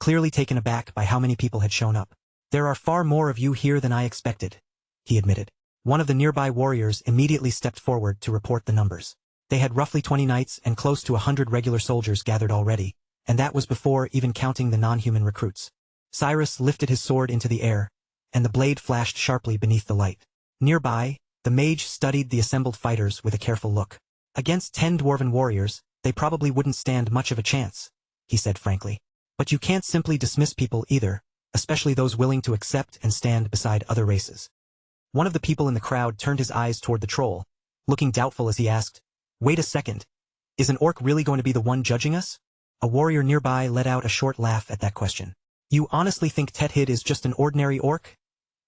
clearly taken aback by how many people had shown up. There are far more of you here than I expected, he admitted. One of the nearby warriors immediately stepped forward to report the numbers. They had roughly 20 knights and close to 100 regular soldiers gathered already, and that was before even counting the non-human recruits. Cyrus lifted his sword into the air, and the blade flashed sharply beneath the light. Nearby, the mage studied the assembled fighters with a careful look. Against 10 dwarven warriors, they probably wouldn't stand much of a chance, he said frankly. But you can't simply dismiss people either, especially those willing to accept and stand beside other races. One of the people in the crowd turned his eyes toward the troll, looking doubtful as he asked, Wait a second. Is an orc really going to be the one judging us? A warrior nearby let out a short laugh at that question. You honestly think Tethid is just an ordinary orc?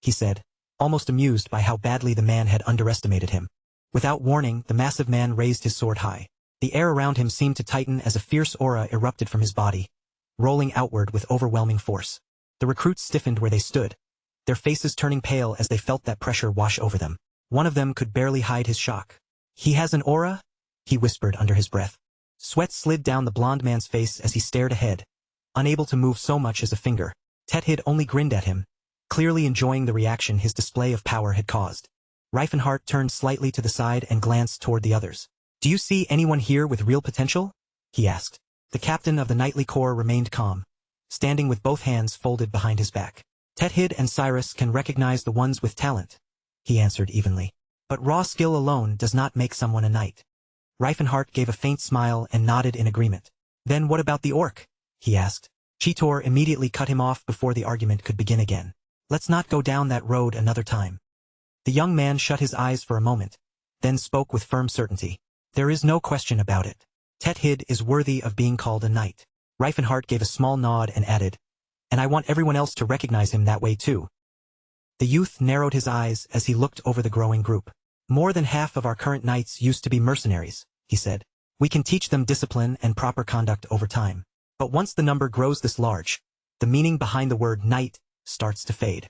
He said, almost amused by how badly the man had underestimated him. Without warning, the massive man raised his sword high. The air around him seemed to tighten as a fierce aura erupted from his body, rolling outward with overwhelming force. The recruits stiffened where they stood, their faces turning pale as they felt that pressure wash over them. One of them could barely hide his shock. He has an aura? He whispered under his breath. Sweat slid down the blond man's face as he stared ahead, unable to move so much as a finger. Tethid only grinned at him, clearly enjoying the reaction his display of power had caused. Reifenhart turned slightly to the side and glanced toward the others. Do you see anyone here with real potential? He asked. The captain of the knightly corps remained calm, standing with both hands folded behind his back. Tethid and Cyrus can recognize the ones with talent, he answered evenly. But raw skill alone does not make someone a knight. Reifenhart gave a faint smile and nodded in agreement. Then what about the orc? He asked. Cheetor immediately cut him off before the argument could begin again. Let's not go down that road another time. The young man shut his eyes for a moment, then spoke with firm certainty. There is no question about it. Tethid is worthy of being called a knight. Reifenhart gave a small nod and added, and I want everyone else to recognize him that way too. The youth narrowed his eyes as he looked over the growing group. More than half of our current knights used to be mercenaries, he said. We can teach them discipline and proper conduct over time. But once the number grows this large, the meaning behind the word knight starts to fade.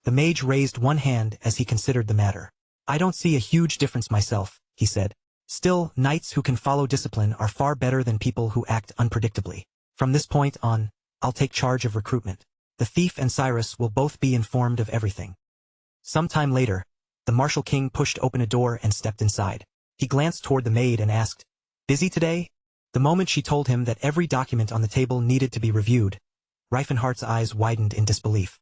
The mage raised one hand as he considered the matter. I don't see a huge difference myself, he said. Still, knights who can follow discipline are far better than people who act unpredictably. From this point on, I'll take charge of recruitment. The thief and Cyrus will both be informed of everything. Some time later, the martial king pushed open a door and stepped inside. He glanced toward the maid and asked, Busy today? The moment she told him that every document on the table needed to be reviewed, Reifenhart's eyes widened in disbelief.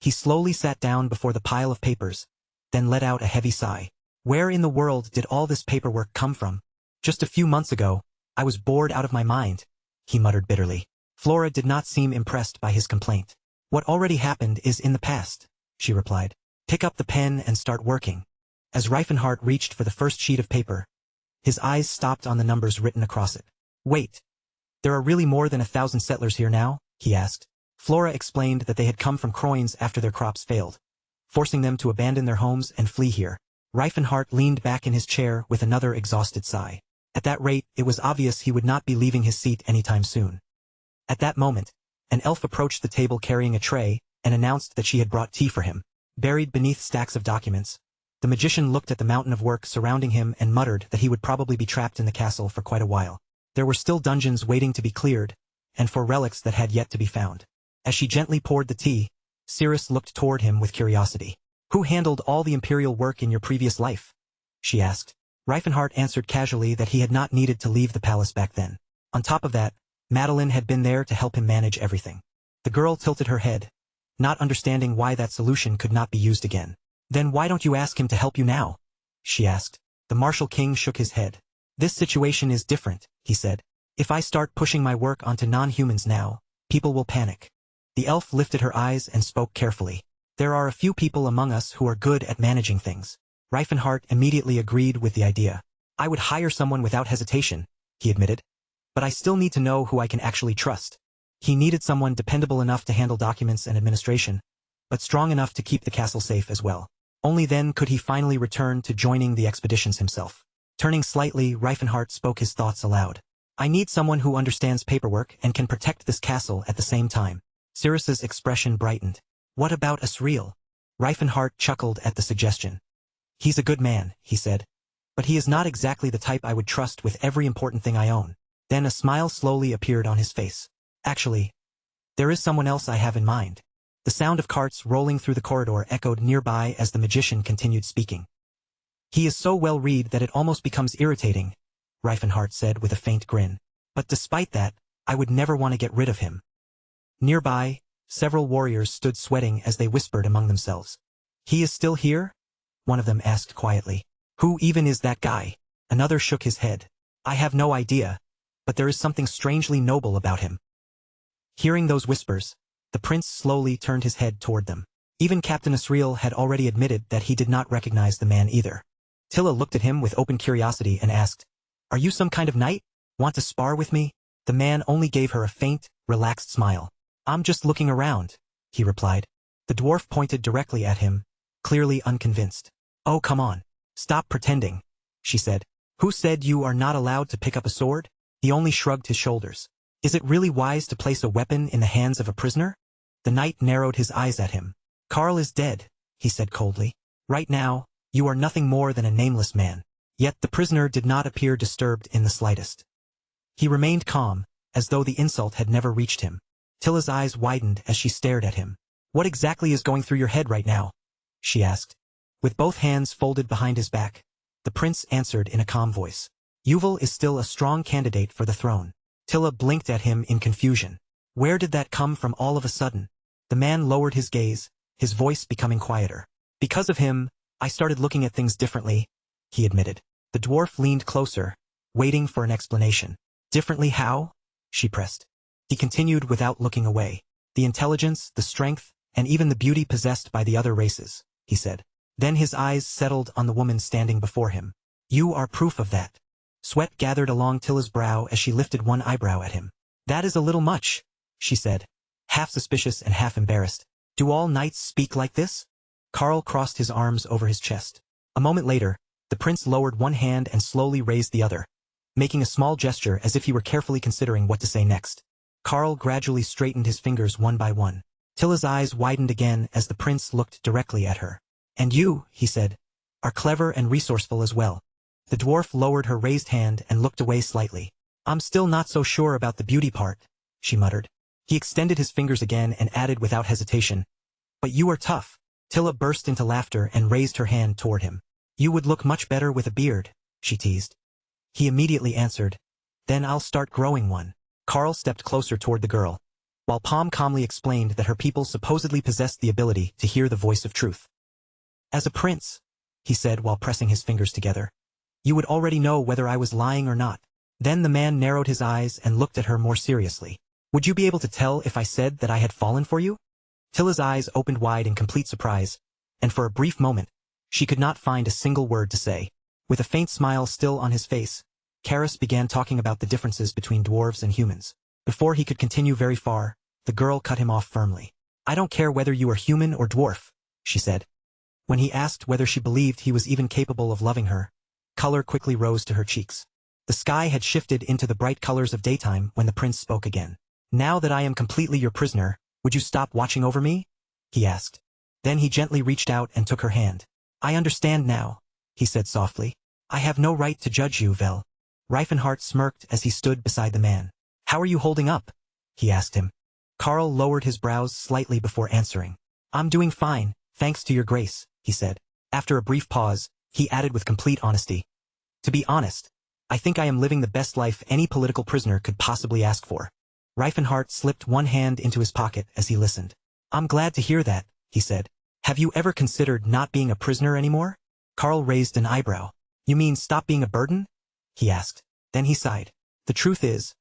He slowly sat down before the pile of papers, then let out a heavy sigh. Where in the world did all this paperwork come from? Just a few months ago, I was bored out of my mind, he muttered bitterly. Flora did not seem impressed by his complaint. What already happened is in the past, she replied. Pick up the pen and start working. As Reifenhart reached for the first sheet of paper, his eyes stopped on the numbers written across it. Wait. There are really more than 1,000 settlers here now? He asked. Flora explained that they had come from Croynes after their crops failed, forcing them to abandon their homes and flee here. Reifenhart leaned back in his chair with another exhausted sigh. At that rate, it was obvious he would not be leaving his seat anytime soon. At that moment, an elf approached the table carrying a tray and announced that she had brought tea for him. Buried beneath stacks of documents, the magician looked at the mountain of work surrounding him and muttered that he would probably be trapped in the castle for quite a while. There were still dungeons waiting to be cleared, and for relics that had yet to be found. As she gently poured the tea, Cirrus looked toward him with curiosity. Who handled all the imperial work in your previous life? She asked. Reifenhart answered casually that he had not needed to leave the palace back then. On top of that, Madeline had been there to help him manage everything. The girl tilted her head, not understanding why that solution could not be used again. Then why don't you ask him to help you now? She asked. The Martial King shook his head. This situation is different, he said. If I start pushing my work onto non-humans now, people will panic. The elf lifted her eyes and spoke carefully. There are a few people among us who are good at managing things. Reifenhart immediately agreed with the idea. I would hire someone without hesitation, he admitted. But I still need to know who I can actually trust. He needed someone dependable enough to handle documents and administration, but strong enough to keep the castle safe as well. Only then could he finally return to joining the expeditions himself. Turning slightly, Reifenhart spoke his thoughts aloud. I need someone who understands paperwork and can protect this castle at the same time. Cirrus's expression brightened. What about Asriel? Reifenhart chuckled at the suggestion. He's a good man, he said. But he is not exactly the type I would trust with every important thing I own. Then a smile slowly appeared on his face. Actually, there is someone else I have in mind. The sound of carts rolling through the corridor echoed nearby as the magician continued speaking. He is so well read that it almost becomes irritating, Reifenhart said with a faint grin. But despite that, I would never want to get rid of him. Nearby, several warriors stood sweating as they whispered among themselves. He is still here? One of them asked quietly. Who even is that guy? Another shook his head. I have no idea, but there is something strangely noble about him. Hearing those whispers, the prince slowly turned his head toward them. Even Captain Asriel had already admitted that he did not recognize the man either. Tilla looked at him with open curiosity and asked, Are you some kind of knight? Want to spar with me? The man only gave her a faint, relaxed smile. I'm just looking around, he replied. The dwarf pointed directly at him, clearly unconvinced. Oh, come on. Stop pretending, she said. Who said you are not allowed to pick up a sword? He only shrugged his shoulders. Is it really wise to place a weapon in the hands of a prisoner? The knight narrowed his eyes at him. Karl is dead, he said coldly. Right now, you are nothing more than a nameless man. Yet the prisoner did not appear disturbed in the slightest. He remained calm, as though the insult had never reached him. Tilla's eyes widened as she stared at him. What exactly is going through your head right now? She asked. With both hands folded behind his back, the prince answered in a calm voice. Yuval is still a strong candidate for the throne. Tilla blinked at him in confusion. Where did that come from all of a sudden? The man lowered his gaze, his voice becoming quieter. Because of him, I started looking at things differently, he admitted. The dwarf leaned closer, waiting for an explanation. Differently how? She pressed. He continued without looking away. The intelligence, the strength, and even the beauty possessed by the other races, he said. Then his eyes settled on the woman standing before him. You are proof of that. Sweat gathered along Tilla's brow as she lifted one eyebrow at him. That is a little much, she said, half suspicious and half embarrassed. Do all knights speak like this? Karl crossed his arms over his chest. A moment later, the prince lowered one hand and slowly raised the other, making a small gesture as if he were carefully considering what to say next. Karl gradually straightened his fingers one by one. Tilla's eyes widened again as the prince looked directly at her. And you, he said, are clever and resourceful as well. The dwarf lowered her raised hand and looked away slightly. I'm still not so sure about the beauty part, she muttered. He extended his fingers again and added without hesitation. But you are tough. Tilla burst into laughter and raised her hand toward him. You would look much better with a beard, she teased. He immediately answered, Then I'll start growing one. Karl stepped closer toward the girl, while Palm calmly explained that her people supposedly possessed the ability to hear the voice of truth. As a prince, he said while pressing his fingers together, you would already know whether I was lying or not. Then the man narrowed his eyes and looked at her more seriously. Would you be able to tell if I said that I had fallen for you? Tilla's eyes opened wide in complete surprise, and for a brief moment, she could not find a single word to say. With a faint smile still on his face, Karis began talking about the differences between dwarves and humans. Before he could continue very far, the girl cut him off firmly. I don't care whether you are human or dwarf, she said. When he asked whether she believed he was even capable of loving her, color quickly rose to her cheeks. The sky had shifted into the bright colors of daytime when the prince spoke again. Now that I am completely your prisoner, would you stop watching over me? He asked. Then he gently reached out and took her hand. I understand now, he said softly. I have no right to judge you, Vel. Reifenhart smirked as he stood beside the man. How are you holding up? He asked him. Carl lowered his brows slightly before answering. I'm doing fine, thanks to your grace, he said. After a brief pause, he added with complete honesty. To be honest, I think I am living the best life any political prisoner could possibly ask for. Reifenhart slipped one hand into his pocket as he listened. I'm glad to hear that, he said. Have you ever considered not being a prisoner anymore? Carl raised an eyebrow. You mean stop being a burden? He asked. Then he sighed. The truth is,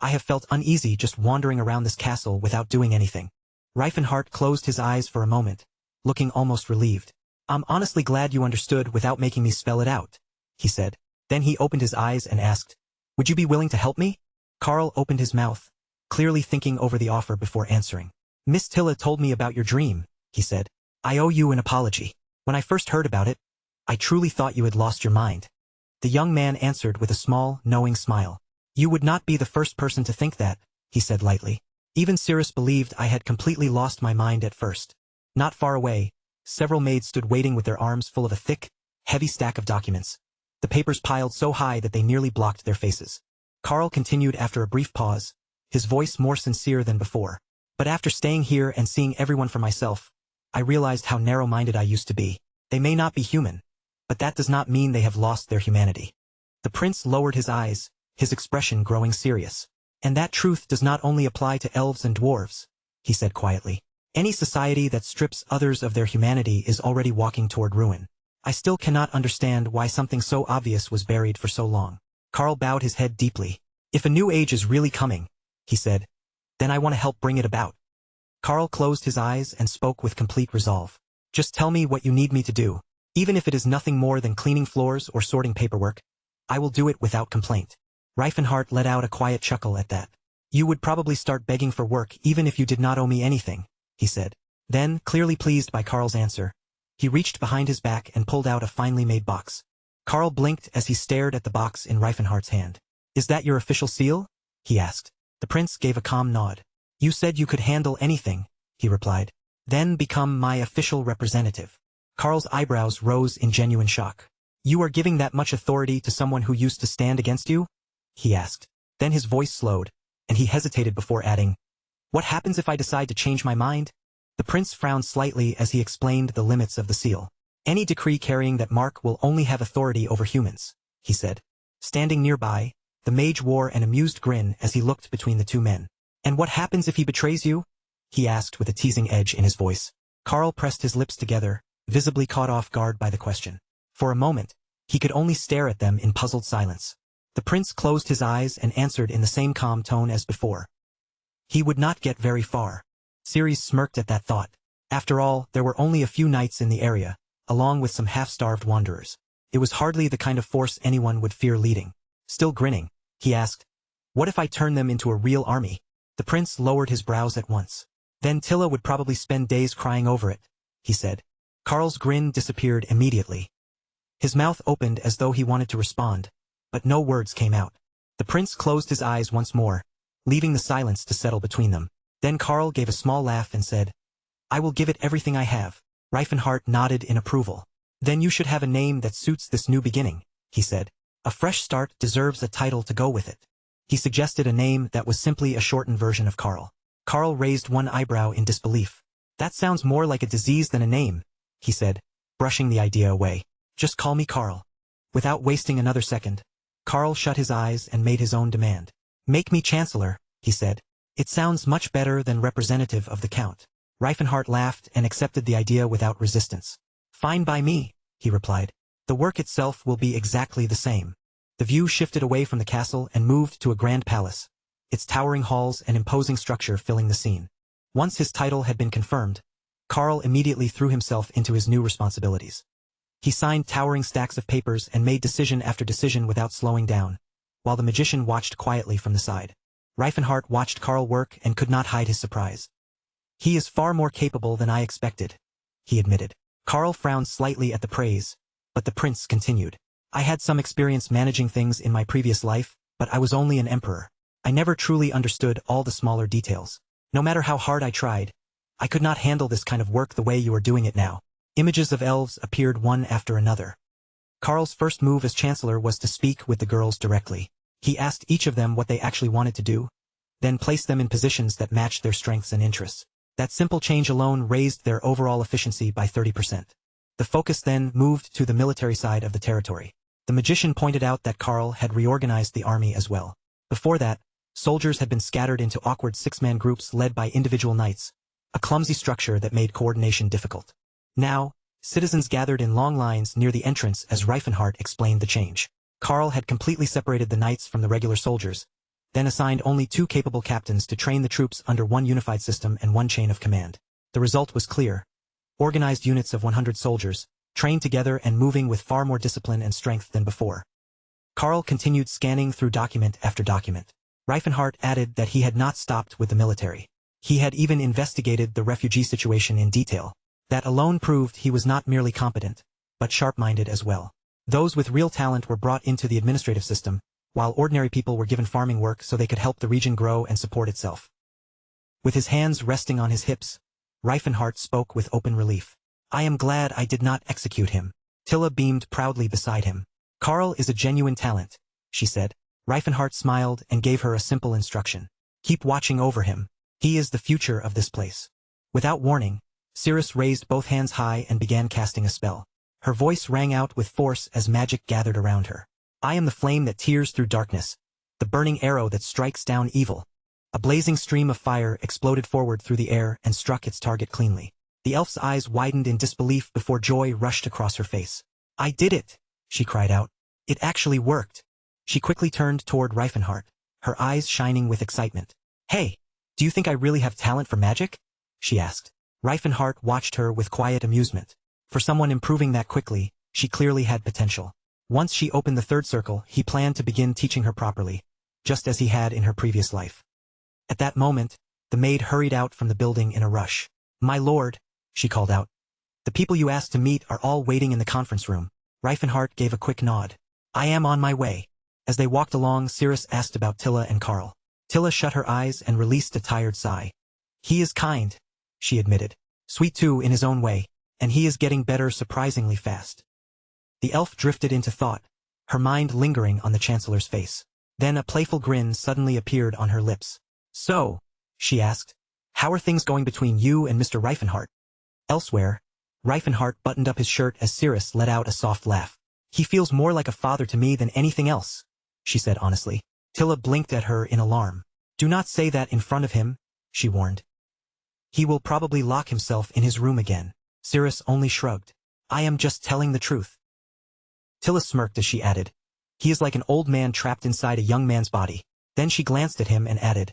I have felt uneasy just wandering around this castle without doing anything. Reifenhart closed his eyes for a moment, looking almost relieved. I'm honestly glad you understood without making me spell it out, he said. Then he opened his eyes and asked, would you be willing to help me? Carl opened his mouth, clearly thinking over the offer before answering. Miss Tilla told me about your dream, he said. I owe you an apology. When I first heard about it, I truly thought you had lost your mind. The young man answered with a small, knowing smile. You would not be the first person to think that, he said lightly. Even Cirrus believed I had completely lost my mind at first. Not far away, several maids stood waiting with their arms full of a thick, heavy stack of documents. The papers piled so high that they nearly blocked their faces. Carl continued after a brief pause, his voice more sincere than before. But after staying here and seeing everyone for myself, I realized how narrow-minded I used to be. They may not be human, but that does not mean they have lost their humanity. The prince lowered his eyes, his expression growing serious. And that truth does not only apply to elves and dwarves, he said quietly. Any society that strips others of their humanity is already walking toward ruin. I still cannot understand why something so obvious was buried for so long. Carl bowed his head deeply. If a new age is really coming, he said, then I want to help bring it about. Carl closed his eyes and spoke with complete resolve. Just tell me what you need me to do. Even if it is nothing more than cleaning floors or sorting paperwork, I will do it without complaint. Reifenhart let out a quiet chuckle at that. You would probably start begging for work even if you did not owe me anything, he said. Then, clearly pleased by Carl's answer, he reached behind his back and pulled out a finely made box. Carl blinked as he stared at the box in Reifenhart's hand. Is that your official seal? He asked. The prince gave a calm nod. You said you could handle anything, he replied. Then become my official representative. Carl's eyebrows rose in genuine shock. You are giving that much authority to someone who used to stand against you? He asked. Then his voice slowed, and he hesitated before adding, what happens if I decide to change my mind? The prince frowned slightly as he explained the limits of the seal. Any decree carrying that mark will only have authority over humans, he said. Standing nearby, the mage wore an amused grin as he looked between the two men. And what happens if he betrays you? He asked with a teasing edge in his voice. Carl pressed his lips together, visibly caught off guard by the question. For a moment, he could only stare at them in puzzled silence. The prince closed his eyes and answered in the same calm tone as before. He would not get very far. Ceres smirked at that thought. After all, there were only a few knights in the area, along with some half-starved wanderers. It was hardly the kind of force anyone would fear leading. Still grinning, he asked, what if I turn them into a real army? The prince lowered his brows at once. Then Tilla would probably spend days crying over it, he said. Carl's grin disappeared immediately. His mouth opened as though he wanted to respond, but no words came out. The prince closed his eyes once more, leaving the silence to settle between them. Then Carl gave a small laugh and said, I will give it everything I have. Reifenhart nodded in approval. Then you should have a name that suits this new beginning, he said. A fresh start deserves a title to go with it. He suggested a name that was simply a shortened version of Carl. Carl raised one eyebrow in disbelief. That sounds more like a disease than a name, he said, brushing the idea away. Just call me Carl. Without wasting another second, Carl shut his eyes and made his own demand. Make me Chancellor, he said. It sounds much better than representative of the Count. Reifenhart laughed and accepted the idea without resistance. Fine by me, he replied. The work itself will be exactly the same. The view shifted away from the castle and moved to a grand palace, its towering halls and imposing structure filling the scene. Once his title had been confirmed, Karl immediately threw himself into his new responsibilities. He signed towering stacks of papers and made decision after decision without slowing down, while the magician watched quietly from the side. Reifenhardt watched Karl work and could not hide his surprise. "He is far more capable than I expected," he admitted. Karl frowned slightly at the praise, but the prince continued. "I had some experience managing things in my previous life, but I was only an emperor. I never truly understood all the smaller details. No matter how hard I tried, I could not handle this kind of work the way you are doing it now." Images of elves appeared one after another. Karl's first move as chancellor was to speak with the girls directly. He asked each of them what they actually wanted to do, then placed them in positions that matched their strengths and interests. That simple change alone raised their overall efficiency by 30%. The focus then moved to the military side of the territory. The magician pointed out that Karl had reorganized the army as well. Before that, soldiers had been scattered into awkward six-man groups led by individual knights, a clumsy structure that made coordination difficult. Now, citizens gathered in long lines near the entrance as Reifenhardt explained the change. Karl had completely separated the knights from the regular soldiers, then assigned only 2 capable captains to train the troops under one unified system and one chain of command. The result was clear. Organized units of 100 soldiers, trained together and moving with far more discipline and strength than before. Karl continued scanning through document after document. Reifenhardt added that he had not stopped with the military. He had even investigated the refugee situation in detail. That alone proved he was not merely competent, but sharp-minded as well. Those with real talent were brought into the administrative system, while ordinary people were given farming work so they could help the region grow and support itself. With his hands resting on his hips, Reifenhardt spoke with open relief. "I am glad I did not execute him." Tilla beamed proudly beside him. "Karl is a genuine talent," she said. Reifenhardt smiled and gave her a simple instruction. "Keep watching over him. He is the future of this place." Without warning, Cirrus raised both hands high and began casting a spell. Her voice rang out with force as magic gathered around her. "I am the flame that tears through darkness, the burning arrow that strikes down evil." A blazing stream of fire exploded forward through the air and struck its target cleanly. The elf's eyes widened in disbelief before joy rushed across her face. "I did it!" she cried out. "It actually worked." She quickly turned toward Reifenhardt, her eyes shining with excitement. "Hey, do you think I really have talent for magic?" she asked. Reifenhardt watched her with quiet amusement. For someone improving that quickly, she clearly had potential. Once she opened the third circle, he planned to begin teaching her properly, just as he had in her previous life. At that moment, the maid hurried out from the building in a rush. "My lord," she called out. "The people you asked to meet are all waiting in the conference room." Reifenhardt gave a quick nod. "I am on my way." As they walked along, Cirrus asked about Tilla and Karl. Tilla shut her eyes and released a tired sigh. "He is kind," she admitted. "Sweet too in his own way, and he is getting better surprisingly fast." The elf drifted into thought, her mind lingering on the chancellor's face. Then a playful grin suddenly appeared on her lips. "So," she asked, "how are things going between you and Mr. Reifenhardt?" Elsewhere, Reifenhardt buttoned up his shirt as Cirrus let out a soft laugh. "He feels more like a father to me than anything else," she said honestly. Tilla blinked at her in alarm. "Do not say that in front of him," she warned. "He will probably lock himself in his room again." Cirrus only shrugged. "I am just telling the truth." Tilla smirked as she added, "He is like an old man trapped inside a young man's body." Then she glanced at him and added,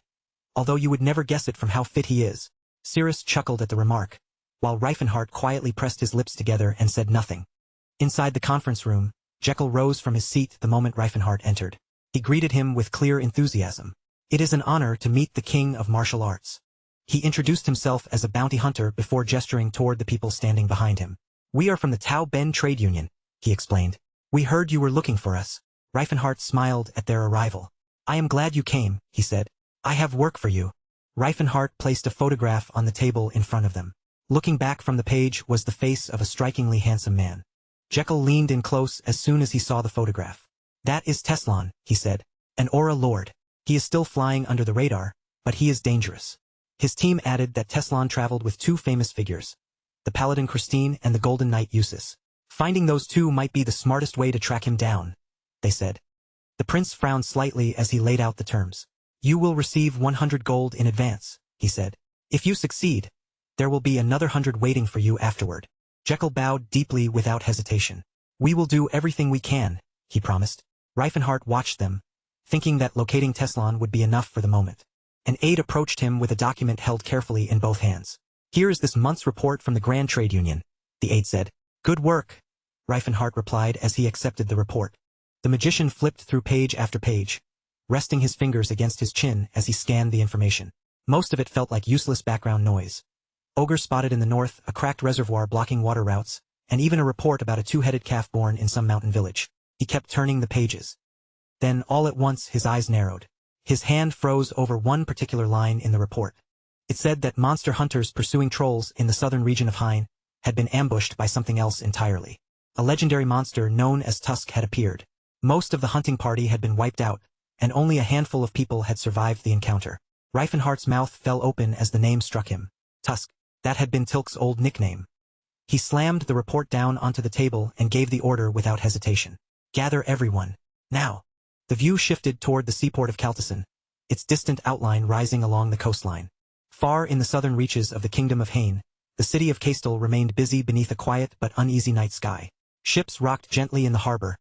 "Although you would never guess it from how fit he is." Cirrus chuckled at the remark, while Reifenhardt quietly pressed his lips together and said nothing. Inside the conference room, Jekyll rose from his seat the moment Reifenhardt entered. He greeted him with clear enthusiasm. "It is an honor to meet the king of martial arts." He introduced himself as a bounty hunter before gesturing toward the people standing behind him. "We are from the Tao Ben Trade Union," he explained. "We heard you were looking for us." Reifenhardt smiled at their arrival. "I am glad you came," he said. "I have work for you." Reifenhardt placed a photograph on the table in front of them. Looking back from the page was the face of a strikingly handsome man. Jekyll leaned in close as soon as he saw the photograph. "That is Teslan," he said. "An Aura Lord. He is still flying under the radar, but he is dangerous." His team added that Teslan traveled with 2 famous figures, the Paladin Christine and the Golden Knight Eustace. "Finding those 2 might be the smartest way to track him down," they said. The prince frowned slightly as he laid out the terms. "You will receive 100 gold in advance," he said. "If you succeed, there will be another 100 waiting for you afterward." Jekyll bowed deeply without hesitation. "We will do everything we can," he promised. Reifenhardt watched them, thinking that locating Teslan would be enough for the moment. An aide approached him with a document held carefully in both hands. "Here is this month's report from the Grand Trade Union," the aide said. "Good work," Reifenhart replied as he accepted the report. The magician flipped through page after page, resting his fingers against his chin as he scanned the information. Most of it felt like useless background noise. Ogre spotted in the north, a cracked reservoir blocking water routes, and even a report about a two-headed calf born in some mountain village. He kept turning the pages. Then, all at once, his eyes narrowed. His hand froze over one particular line in the report. It said that monster hunters pursuing trolls in the southern region of Hein had been ambushed by something else entirely. A legendary monster known as Tusk had appeared. Most of the hunting party had been wiped out, and only a handful of people had survived the encounter. Reifenhart's mouth fell open as the name struck him. Tusk. That had been Tilk's old nickname. He slammed the report down onto the table and gave the order without hesitation. "Gather everyone. Now." The view shifted toward the seaport of Kaltesen, its distant outline rising along the coastline. Far in the southern reaches of the Kingdom of Hein, the city of Kastel remained busy beneath a quiet but uneasy night sky. Ships rocked gently in the harbor,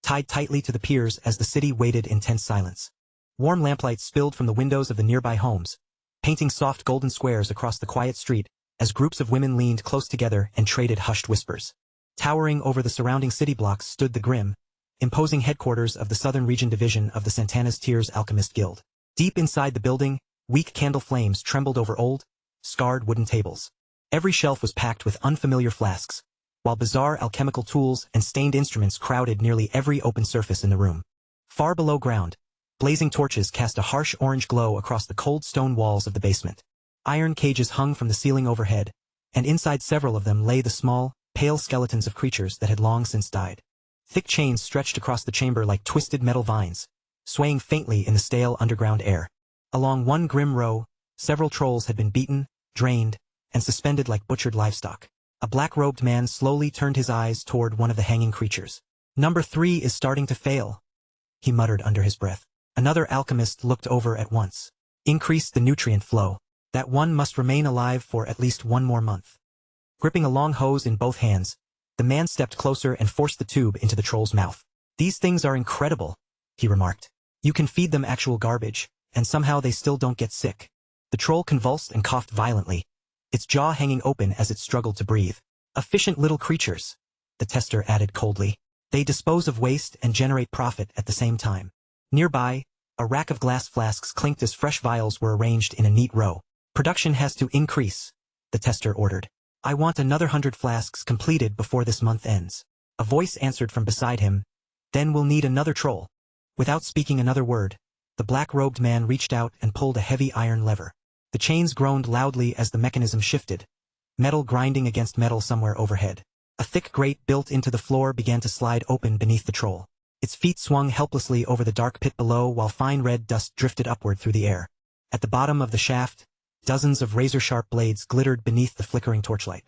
tied tightly to the piers as the city waited in tense silence. Warm lamplight spilled from the windows of the nearby homes, painting soft golden squares across the quiet street as groups of women leaned close together and traded hushed whispers. Towering over the surrounding city blocks stood the grim, imposing headquarters of the Southern Region Division of the Santana's Tears Alchemist Guild. Deep inside the building, weak candle flames trembled over old, scarred wooden tables. Every shelf was packed with unfamiliar flasks, while bizarre alchemical tools and stained instruments crowded nearly every open surface in the room. Far below ground, blazing torches cast a harsh orange glow across the cold stone walls of the basement. Iron cages hung from the ceiling overhead, and inside several of them lay the small, pale skeletons of creatures that had long since died. Thick chains stretched across the chamber like twisted metal vines, swaying faintly in the stale underground air. Along one grim row, several trolls had been beaten, drained, and suspended like butchered livestock. A black-robed man slowly turned his eyes toward one of the hanging creatures. "Number 3 is starting to fail," he muttered under his breath. Another alchemist looked over at once. "Increase the nutrient flow. That one must remain alive for at least one more month." Gripping a long hose in both hands, the man stepped closer and forced the tube into the troll's mouth. "These things are incredible," he remarked. "You can feed them actual garbage, and somehow they still don't get sick." The troll convulsed and coughed violently, its jaw hanging open as it struggled to breathe. "Efficient little creatures," the tester added coldly. "They dispose of waste and generate profit at the same time." Nearby, a rack of glass flasks clinked as fresh vials were arranged in a neat row. "Production has to increase," the tester ordered. "I want another 100 flasks completed before this month ends." A voice answered from beside him. "Then we'll need another troll." Without speaking another word, the black-robed man reached out and pulled a heavy iron lever. The chains groaned loudly as the mechanism shifted, metal grinding against metal somewhere overhead. A thick grate built into the floor began to slide open beneath the troll. Its feet swung helplessly over the dark pit below while fine red dust drifted upward through the air. At the bottom of the shaft, dozens of razor-sharp blades glittered beneath the flickering torchlight.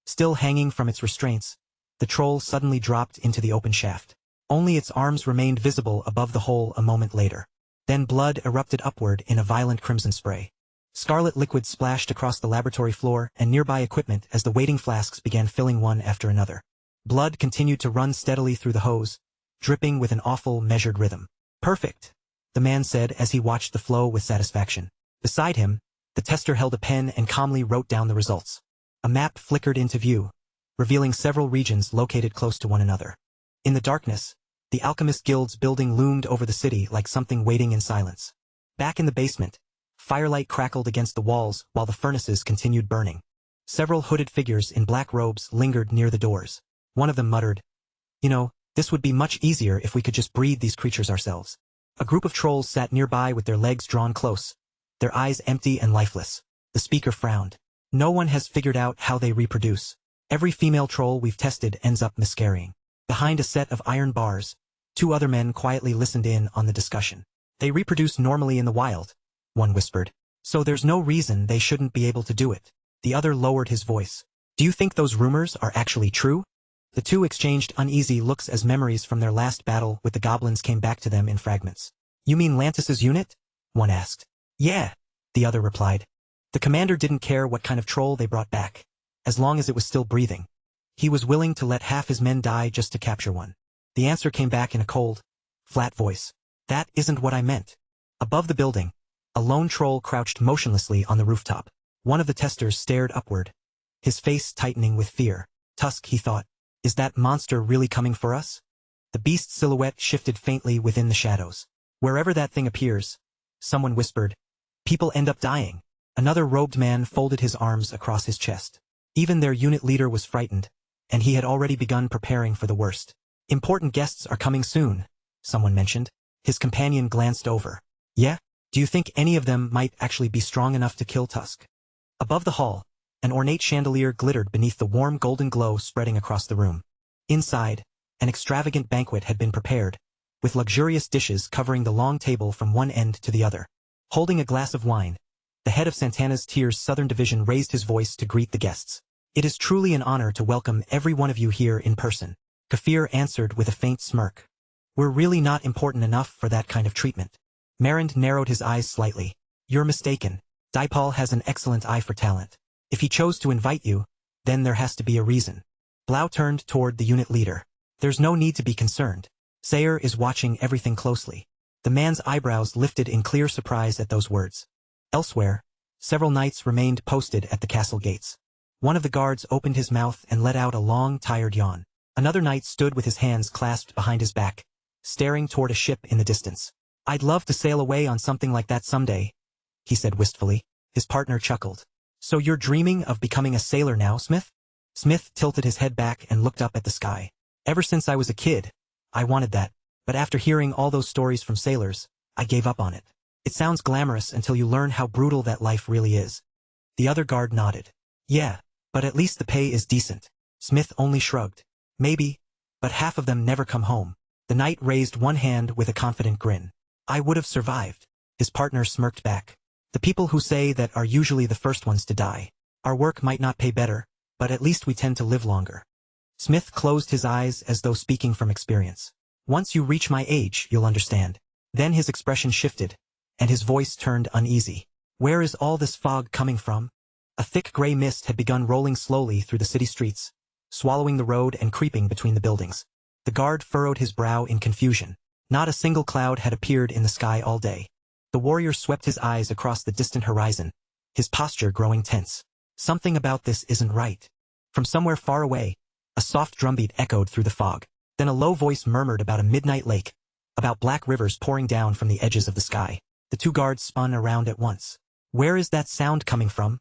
Still hanging from its restraints, the troll suddenly dropped into the open shaft. Only its arms remained visible above the hole a moment later. Then blood erupted upward in a violent crimson spray. Scarlet liquid splashed across the laboratory floor and nearby equipment as the waiting flasks began filling one after another. Blood continued to run steadily through the hose, dripping with an awful, measured rhythm. "Perfect," the man said as he watched the flow with satisfaction. Beside him, the tester held a pen and calmly wrote down the results. A map flickered into view, revealing several regions located close to one another. In the darkness, the Alchemist Guild's building loomed over the city like something waiting in silence. Back in the basement, firelight crackled against the walls while the furnaces continued burning. Several hooded figures in black robes lingered near the doors. One of them muttered, "You know, this would be much easier if we could just breed these creatures ourselves." A group of trolls sat nearby with their legs drawn close, their eyes empty and lifeless. The speaker frowned. "No one has figured out how they reproduce. Every female troll we've tested ends up miscarrying." Behind a set of iron bars, 2 other men quietly listened in on the discussion. "They reproduce normally in the wild," one whispered. "So there's no reason they shouldn't be able to do it." The other lowered his voice. "Do you think those rumors are actually true?" The 2 exchanged uneasy looks as memories from their last battle with the goblins came back to them in fragments. "You mean Lantis's unit?" one asked. "Yeah," the other replied. The commander didn't care what kind of troll they brought back, as long as it was still breathing. He was willing to let half his men die just to capture one. The answer came back in a cold, flat voice. That isn't what I meant. Above the building, a lone troll crouched motionlessly on the rooftop. One of the testers stared upward, his face tightening with fear. Tusk, he thought. Is that monster really coming for us? The beast's silhouette shifted faintly within the shadows. Wherever that thing appears, someone whispered, people end up dying. Another robed man folded his arms across his chest. Even their unit leader was frightened, and he had already begun preparing for the worst. Important guests are coming soon, someone mentioned. His companion glanced over. Yeah? Do you think any of them might actually be strong enough to kill Tusk? Above the hall, an ornate chandelier glittered beneath the warm golden glow spreading across the room. Inside, an extravagant banquet had been prepared, with luxurious dishes covering the long table from one end to the other. Holding a glass of wine, the head of Santana's Tier's Southern Division raised his voice to greet the guests. It is truly an honor to welcome every one of you here in person. Kafir answered with a faint smirk. We're really not important enough for that kind of treatment. Marand narrowed his eyes slightly. You're mistaken. Dipal has an excellent eye for talent. If he chose to invite you, then there has to be a reason. Blau turned toward the unit leader. There's no need to be concerned. Sayer is watching everything closely. The man's eyebrows lifted in clear surprise at those words. Elsewhere, several knights remained posted at the castle gates. One of the guards opened his mouth and let out a long, tired yawn. Another knight stood with his hands clasped behind his back, staring toward a ship in the distance. I'd love to sail away on something like that someday, he said wistfully. His partner chuckled. So you're dreaming of becoming a sailor now, Smith? Smith tilted his head back and looked up at the sky. Ever since I was a kid, I wanted that, but after hearing all those stories from sailors, I gave up on it. It sounds glamorous until you learn how brutal that life really is. The other guard nodded. Yeah, but at least the pay is decent. Smith only shrugged. Maybe, but half of them never come home. The knight raised one hand with a confident grin. I would have survived. His partner smirked back. The people who say that are usually the first ones to die. Our work might not pay better, but at least we tend to live longer. Smith closed his eyes as though speaking from experience. Once you reach my age, you'll understand. Then his expression shifted, and his voice turned uneasy. Where is all this fog coming from? A thick gray mist had begun rolling slowly through the city streets, swallowing the road and creeping between the buildings. The guard furrowed his brow in confusion. Not a single cloud had appeared in the sky all day. The warrior swept his eyes across the distant horizon, his posture growing tense. Something about this isn't right. From somewhere far away, a soft drumbeat echoed through the fog. Then a low voice murmured about a midnight lake, about black rivers pouring down from the edges of the sky. The two guards spun around at once. Where is that sound coming from?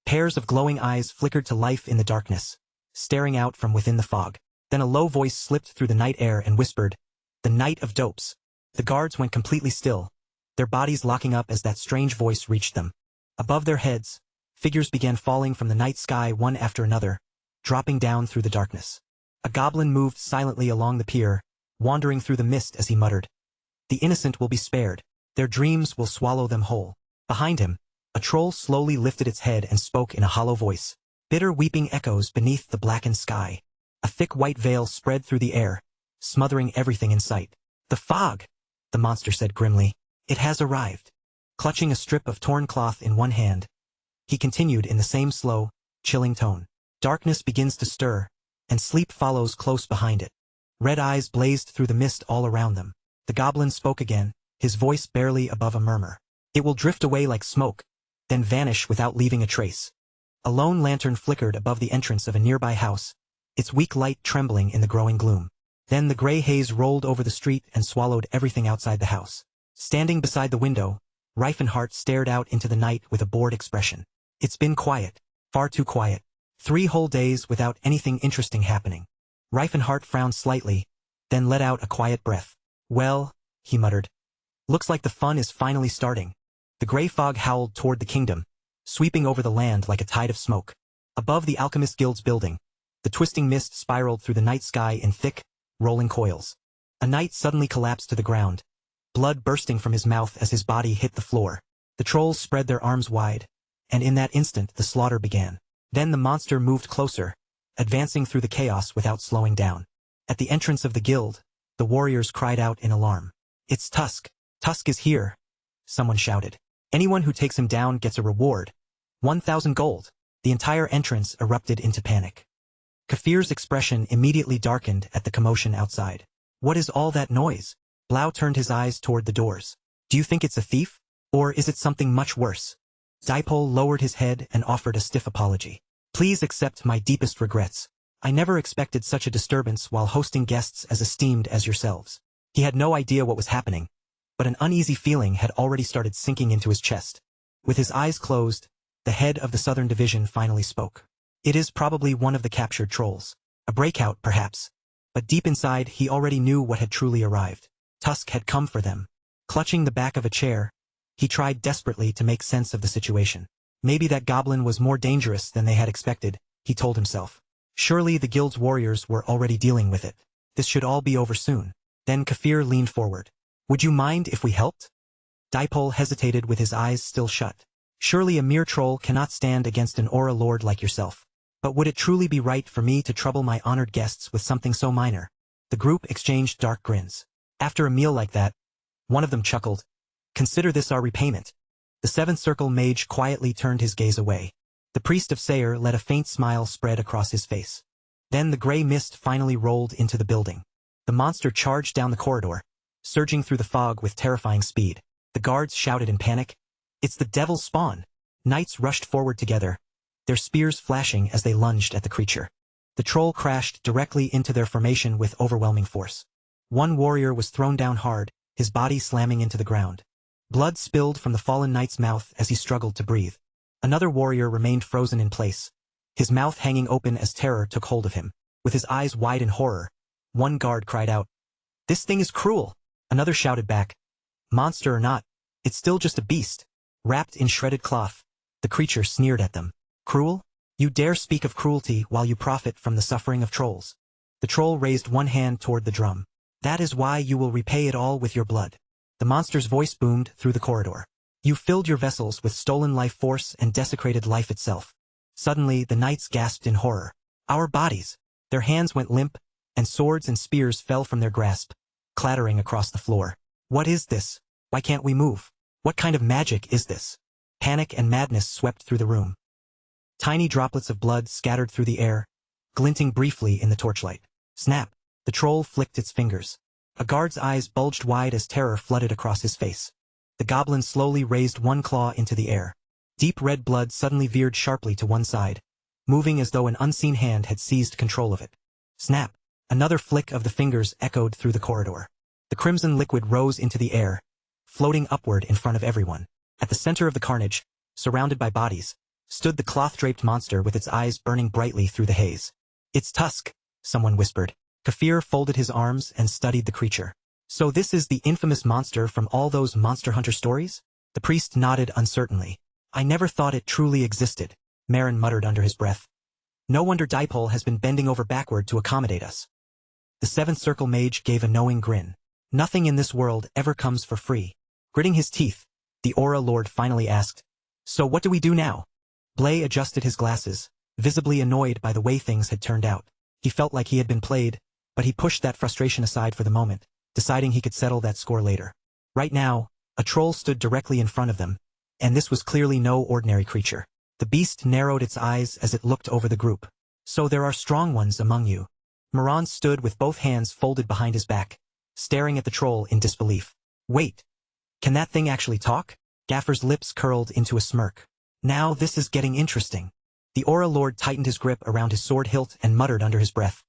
Pairs of glowing eyes flickered to life in the darkness, staring out from within the fog. Then a low voice slipped through the night air and whispered, the Night of Dopes. The guards went completely still, their bodies locking up as that strange voice reached them. Above their heads, figures began falling from the night sky one after another, dropping down through the darkness. A goblin moved silently along the pier, wandering through the mist as he muttered, the innocent will be spared. Their dreams will swallow them whole. Behind him, a troll slowly lifted its head and spoke in a hollow voice. Bitter weeping echoes beneath the blackened sky. A thick white veil spread through the air, smothering everything in sight. The fog, the monster said grimly. It has arrived. Clutching a strip of torn cloth in one hand, he continued in the same slow, chilling tone. Darkness begins to stir, and sleep follows close behind it. Red eyes blazed through the mist all around them. The goblin spoke again, his voice barely above a murmur. It will drift away like smoke, then vanish without leaving a trace. A lone lantern flickered above the entrance of a nearby house, its weak light trembling in the growing gloom. Then the gray haze rolled over the street and swallowed everything outside the house. Standing beside the window, Reifenhart stared out into the night with a bored expression. It's been quiet, far too quiet. 3 whole days without anything interesting happening. Reifenhart frowned slightly, then let out a quiet breath. Well, he muttered. Looks like the fun is finally starting. The gray fog howled toward the kingdom, sweeping over the land like a tide of smoke. Above the Alchemist Guild's building, the twisting mist spiraled through the night sky in thick, rolling coils. A knight suddenly collapsed to the ground, blood bursting from his mouth as his body hit the floor. The trolls spread their arms wide, and in that instant the slaughter began. Then the monster moved closer, advancing through the chaos without slowing down. At the entrance of the guild, the warriors cried out in alarm. It's Tusk. Tusk is here, someone shouted. Anyone who takes him down gets a reward. 1,000 gold. The entire entrance erupted into panic. Kafir's expression immediately darkened at the commotion outside. What is all that noise? Blau turned his eyes toward the doors. Do you think it's a thief? Or is it something much worse? Dipole lowered his head and offered a stiff apology. Please accept my deepest regrets. I never expected such a disturbance while hosting guests as esteemed as yourselves. He had no idea what was happening, but an uneasy feeling had already started sinking into his chest. With his eyes closed, the head of the Southern Division finally spoke. It is probably one of the captured trolls. A breakout, perhaps. But deep inside, he already knew what had truly arrived. Tusk had come for them. Clutching the back of a chair, he tried desperately to make sense of the situation. Maybe that goblin was more dangerous than they had expected, he told himself. Surely the guild's warriors were already dealing with it. This should all be over soon. Then Kafir leaned forward. Would you mind if we helped? Dipole hesitated with his eyes still shut. Surely a mere troll cannot stand against an aura lord like yourself. But would it truly be right for me to trouble my honored guests with something so minor? The group exchanged dark grins. After a meal like that, one of them chuckled. Consider this our repayment. The Seventh Circle mage quietly turned his gaze away. The priest of Sayer let a faint smile spread across his face. Then the gray mist finally rolled into the building. The monster charged down the corridor, surging through the fog with terrifying speed. The guards shouted in panic. It's the devil's spawn. Knights rushed forward together, their spears flashing as they lunged at the creature. The troll crashed directly into their formation with overwhelming force. One warrior was thrown down hard, his body slamming into the ground. Blood spilled from the fallen knight's mouth as he struggled to breathe. Another warrior remained frozen in place, his mouth hanging open as terror took hold of him. With his eyes wide in horror, one guard cried out, "This thing is cruel!" Another shouted back, "Monster or not, it's still just a beast." Wrapped in shredded cloth, the creature sneered at them. "Cruel? You dare speak of cruelty while you profit from the suffering of trolls." The troll raised one hand toward the drum. "That is why you will repay it all with your blood." The monster's voice boomed through the corridor. "You filled your vessels with stolen life force and desecrated life itself." Suddenly, the knights gasped in horror. "Our bodies!" Their hands went limp, and swords and spears fell from their grasp, clattering across the floor. "What is this? Why can't we move? What kind of magic is this?" Panic and madness swept through the room. Tiny droplets of blood scattered through the air, glinting briefly in the torchlight. Snap! The troll flicked its fingers. A guard's eyes bulged wide as terror flooded across his face. The goblin slowly raised one claw into the air. Deep red blood suddenly veered sharply to one side, moving as though an unseen hand had seized control of it. Snap! Another flick of the fingers echoed through the corridor. The crimson liquid rose into the air, floating upward in front of everyone. At the center of the carnage, surrounded by bodies, stood the cloth-draped monster with its eyes burning brightly through the haze. "It's Tusk," someone whispered. Kafir folded his arms and studied the creature. "So this is the infamous monster from all those Monster Hunter stories?" The priest nodded uncertainly. "I never thought it truly existed," Marin muttered under his breath. "No wonder Dipole has been bending over backward to accommodate us." The Seventh Circle mage gave a knowing grin. "Nothing in this world ever comes for free." Gritting his teeth, the Aura Lord finally asked, "So what do we do now?" Blay adjusted his glasses, visibly annoyed by the way things had turned out. He felt like he had been played, but he pushed that frustration aside for the moment, deciding he could settle that score later. Right now, a troll stood directly in front of them, and this was clearly no ordinary creature. The beast narrowed its eyes as it looked over the group. "So there are strong ones among you." Moran stood with both hands folded behind his back, staring at the troll in disbelief. "Wait. Can that thing actually talk?" Gaffer's lips curled into a smirk. "Now this is getting interesting." The Aura Lord tightened his grip around his sword hilt and muttered under his breath,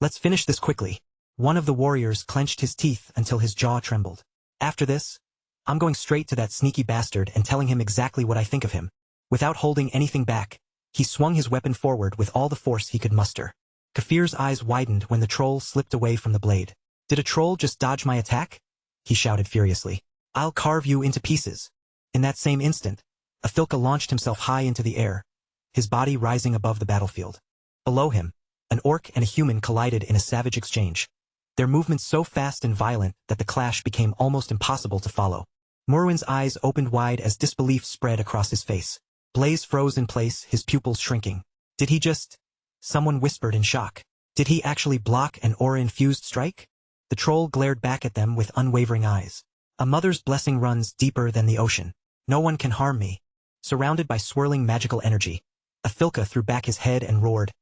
"Let's finish this quickly." One of the warriors clenched his teeth until his jaw trembled. "After this, I'm going straight to that sneaky bastard and telling him exactly what I think of him." Without holding anything back, he swung his weapon forward with all the force he could muster. Kafir's eyes widened when the troll slipped away from the blade. "Did a troll just dodge my attack?" he shouted furiously. "I'll carve you into pieces." In that same instant, Athilka launched himself high into the air, his body rising above the battlefield. Below him, an orc and a human collided in a savage exchange, their movements so fast and violent that the clash became almost impossible to follow. Morwin's eyes opened wide as disbelief spread across his face. Blaze froze in place, his pupils shrinking. "Did he just—" Someone whispered in shock. "Did he actually block an aura-infused strike?" The troll glared back at them with unwavering eyes. "A mother's blessing runs deeper than the ocean. No one can harm me." Surrounded by swirling magical energy, Athilka threw back his head and roared,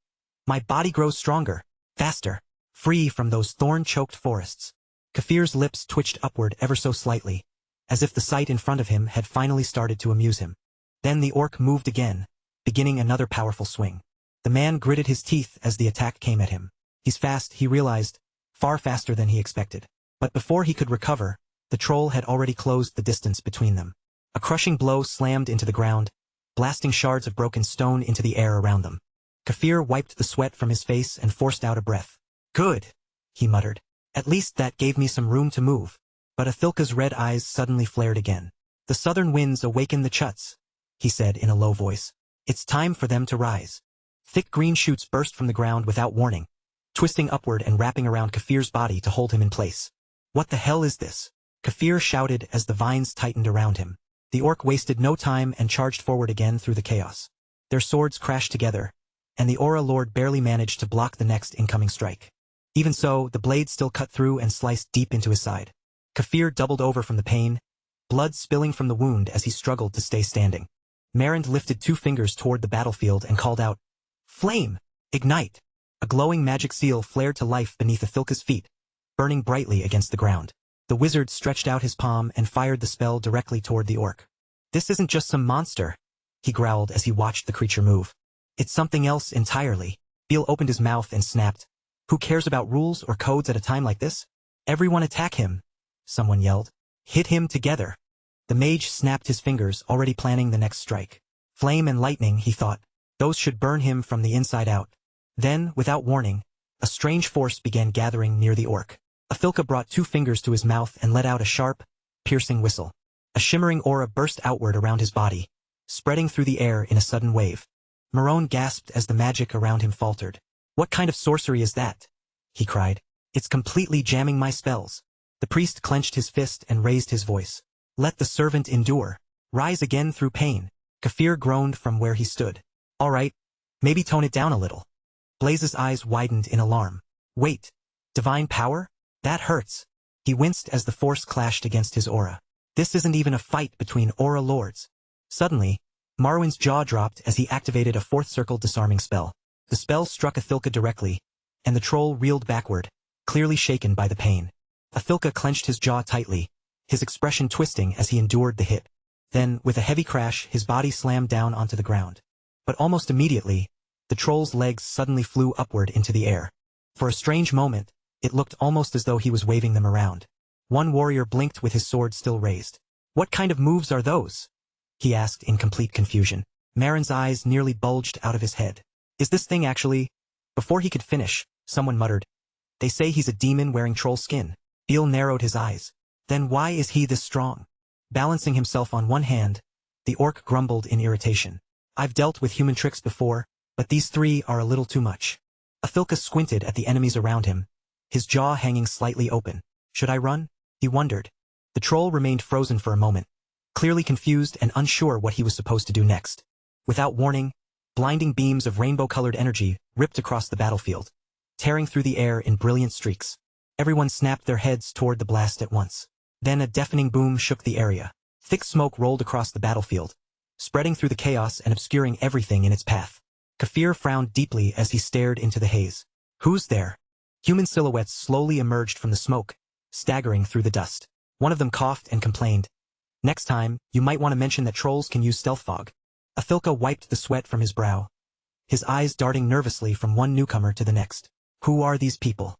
"My body grows stronger, faster, free from those thorn-choked forests." Kafir's lips twitched upward ever so slightly, as if the sight in front of him had finally started to amuse him. Then the orc moved again, beginning another powerful swing. The man gritted his teeth as the attack came at him. He's fast, he realized, far faster than he expected. But before he could recover, the troll had already closed the distance between them. A crushing blow slammed into the ground, blasting shards of broken stone into the air around them. Kafir wiped the sweat from his face and forced out a breath. Good, he muttered. At least that gave me some room to move. But Athilka's red eyes suddenly flared again. The southern winds awaken the chuts, he said in a low voice. It's time for them to rise. Thick green shoots burst from the ground without warning, twisting upward and wrapping around Kafir's body to hold him in place. What the hell is this? Kafir shouted as the vines tightened around him. The orc wasted no time and charged forward again through the chaos. Their swords crashed together, and the Aura Lord barely managed to block the next incoming strike. Even so, the blade still cut through and sliced deep into his side. Kafir doubled over from the pain, blood spilling from the wound as he struggled to stay standing. Marand lifted 2 fingers toward the battlefield and called out, "Flame! Ignite!" A glowing magic seal flared to life beneath Athilka's feet, burning brightly against the ground. The wizard stretched out his palm and fired the spell directly toward the orc. "This isn't just some monster," he growled as he watched the creature move. "It's something else entirely." Beal opened his mouth and snapped. "Who cares about rules or codes at a time like this? Everyone attack him!" someone yelled. "Hit him together." The mage snapped his fingers, already planning the next strike. Flame and lightning, he thought. Those should burn him from the inside out. Then, without warning, a strange force began gathering near the orc. Athilka brought 2 fingers to his mouth and let out a sharp, piercing whistle. A shimmering aura burst outward around his body, spreading through the air in a sudden wave. Marone gasped as the magic around him faltered. "What kind of sorcery is that?" he cried. "It's completely jamming my spells." The priest clenched his fist and raised his voice. "Let the servant endure. Rise again through pain." Kafir groaned from where he stood. "All right, maybe tone it down a little." Blaze's eyes widened in alarm. "Wait, divine power? That hurts." He winced as the force clashed against his aura. This isn't even a fight between aura lords. Suddenly, Marwin's jaw dropped as he activated a 4th circle disarming spell. The spell struck Athilka directly, and the troll reeled backward, clearly shaken by the pain. Athilka clenched his jaw tightly, his expression twisting as he endured the hit. Then, with a heavy crash, his body slammed down onto the ground. But almost immediately, the troll's legs suddenly flew upward into the air. For a strange moment, it looked almost as though he was waving them around. One warrior blinked with his sword still raised. "What kind of moves are those?" he asked in complete confusion. Marin's eyes nearly bulged out of his head. "Is this thing actually—" Before he could finish, someone muttered, "They say he's a demon wearing troll skin." Beal narrowed his eyes. "Then why is he this strong?" Balancing himself on one hand, the orc grumbled in irritation. "I've dealt with human tricks before, but these 3 are a little too much." Athilka squinted at the enemies around him, his jaw hanging slightly open. "Should I run?" he wondered. The troll remained frozen for a moment, clearly confused and unsure what he was supposed to do next. Without warning, blinding beams of rainbow-colored energy ripped across the battlefield, tearing through the air in brilliant streaks. Everyone snapped their heads toward the blast at once. Then a deafening boom shook the area. Thick smoke rolled across the battlefield, spreading through the chaos and obscuring everything in its path. Kafir frowned deeply as he stared into the haze. "Who's there?" Human silhouettes slowly emerged from the smoke, staggering through the dust. One of them coughed and complained. "Next time, you might want to mention that trolls can use stealth fog." Athilka wiped the sweat from his brow, his eyes darting nervously from one newcomer to the next. "Who are these people?"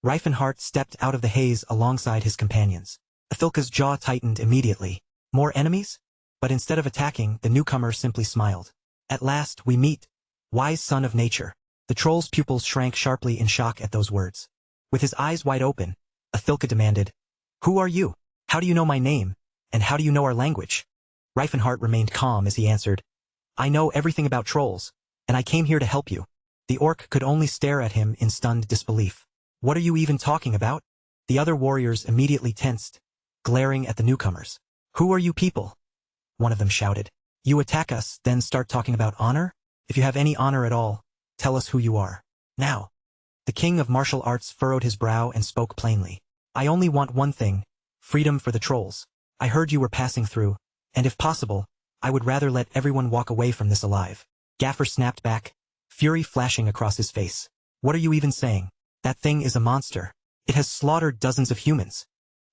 Reifenhart stepped out of the haze alongside his companions. Athilka's jaw tightened immediately. More enemies? But instead of attacking, the newcomer simply smiled. "At last, we meet, wise son of nature." The troll's pupils shrank sharply in shock at those words. With his eyes wide open, Athilka demanded, "Who are you? How do you know my name? And how do you know our language?" Reifenhart remained calm as he answered, "I know everything about trolls, and I came here to help you." The orc could only stare at him in stunned disbelief. "What are you even talking about?" The other warriors immediately tensed, glaring at the newcomers. "Who are you people?" one of them shouted. "You attack us, then start talking about honor? If you have any honor at all, tell us who you are. Now." The king of martial arts furrowed his brow and spoke plainly. "I only want one thing, freedom for the trolls. I heard you were passing through, and if possible, I would rather let everyone walk away from this alive." Gaffer snapped back, fury flashing across his face. "What are you even saying? That thing is a monster. It has slaughtered dozens of humans.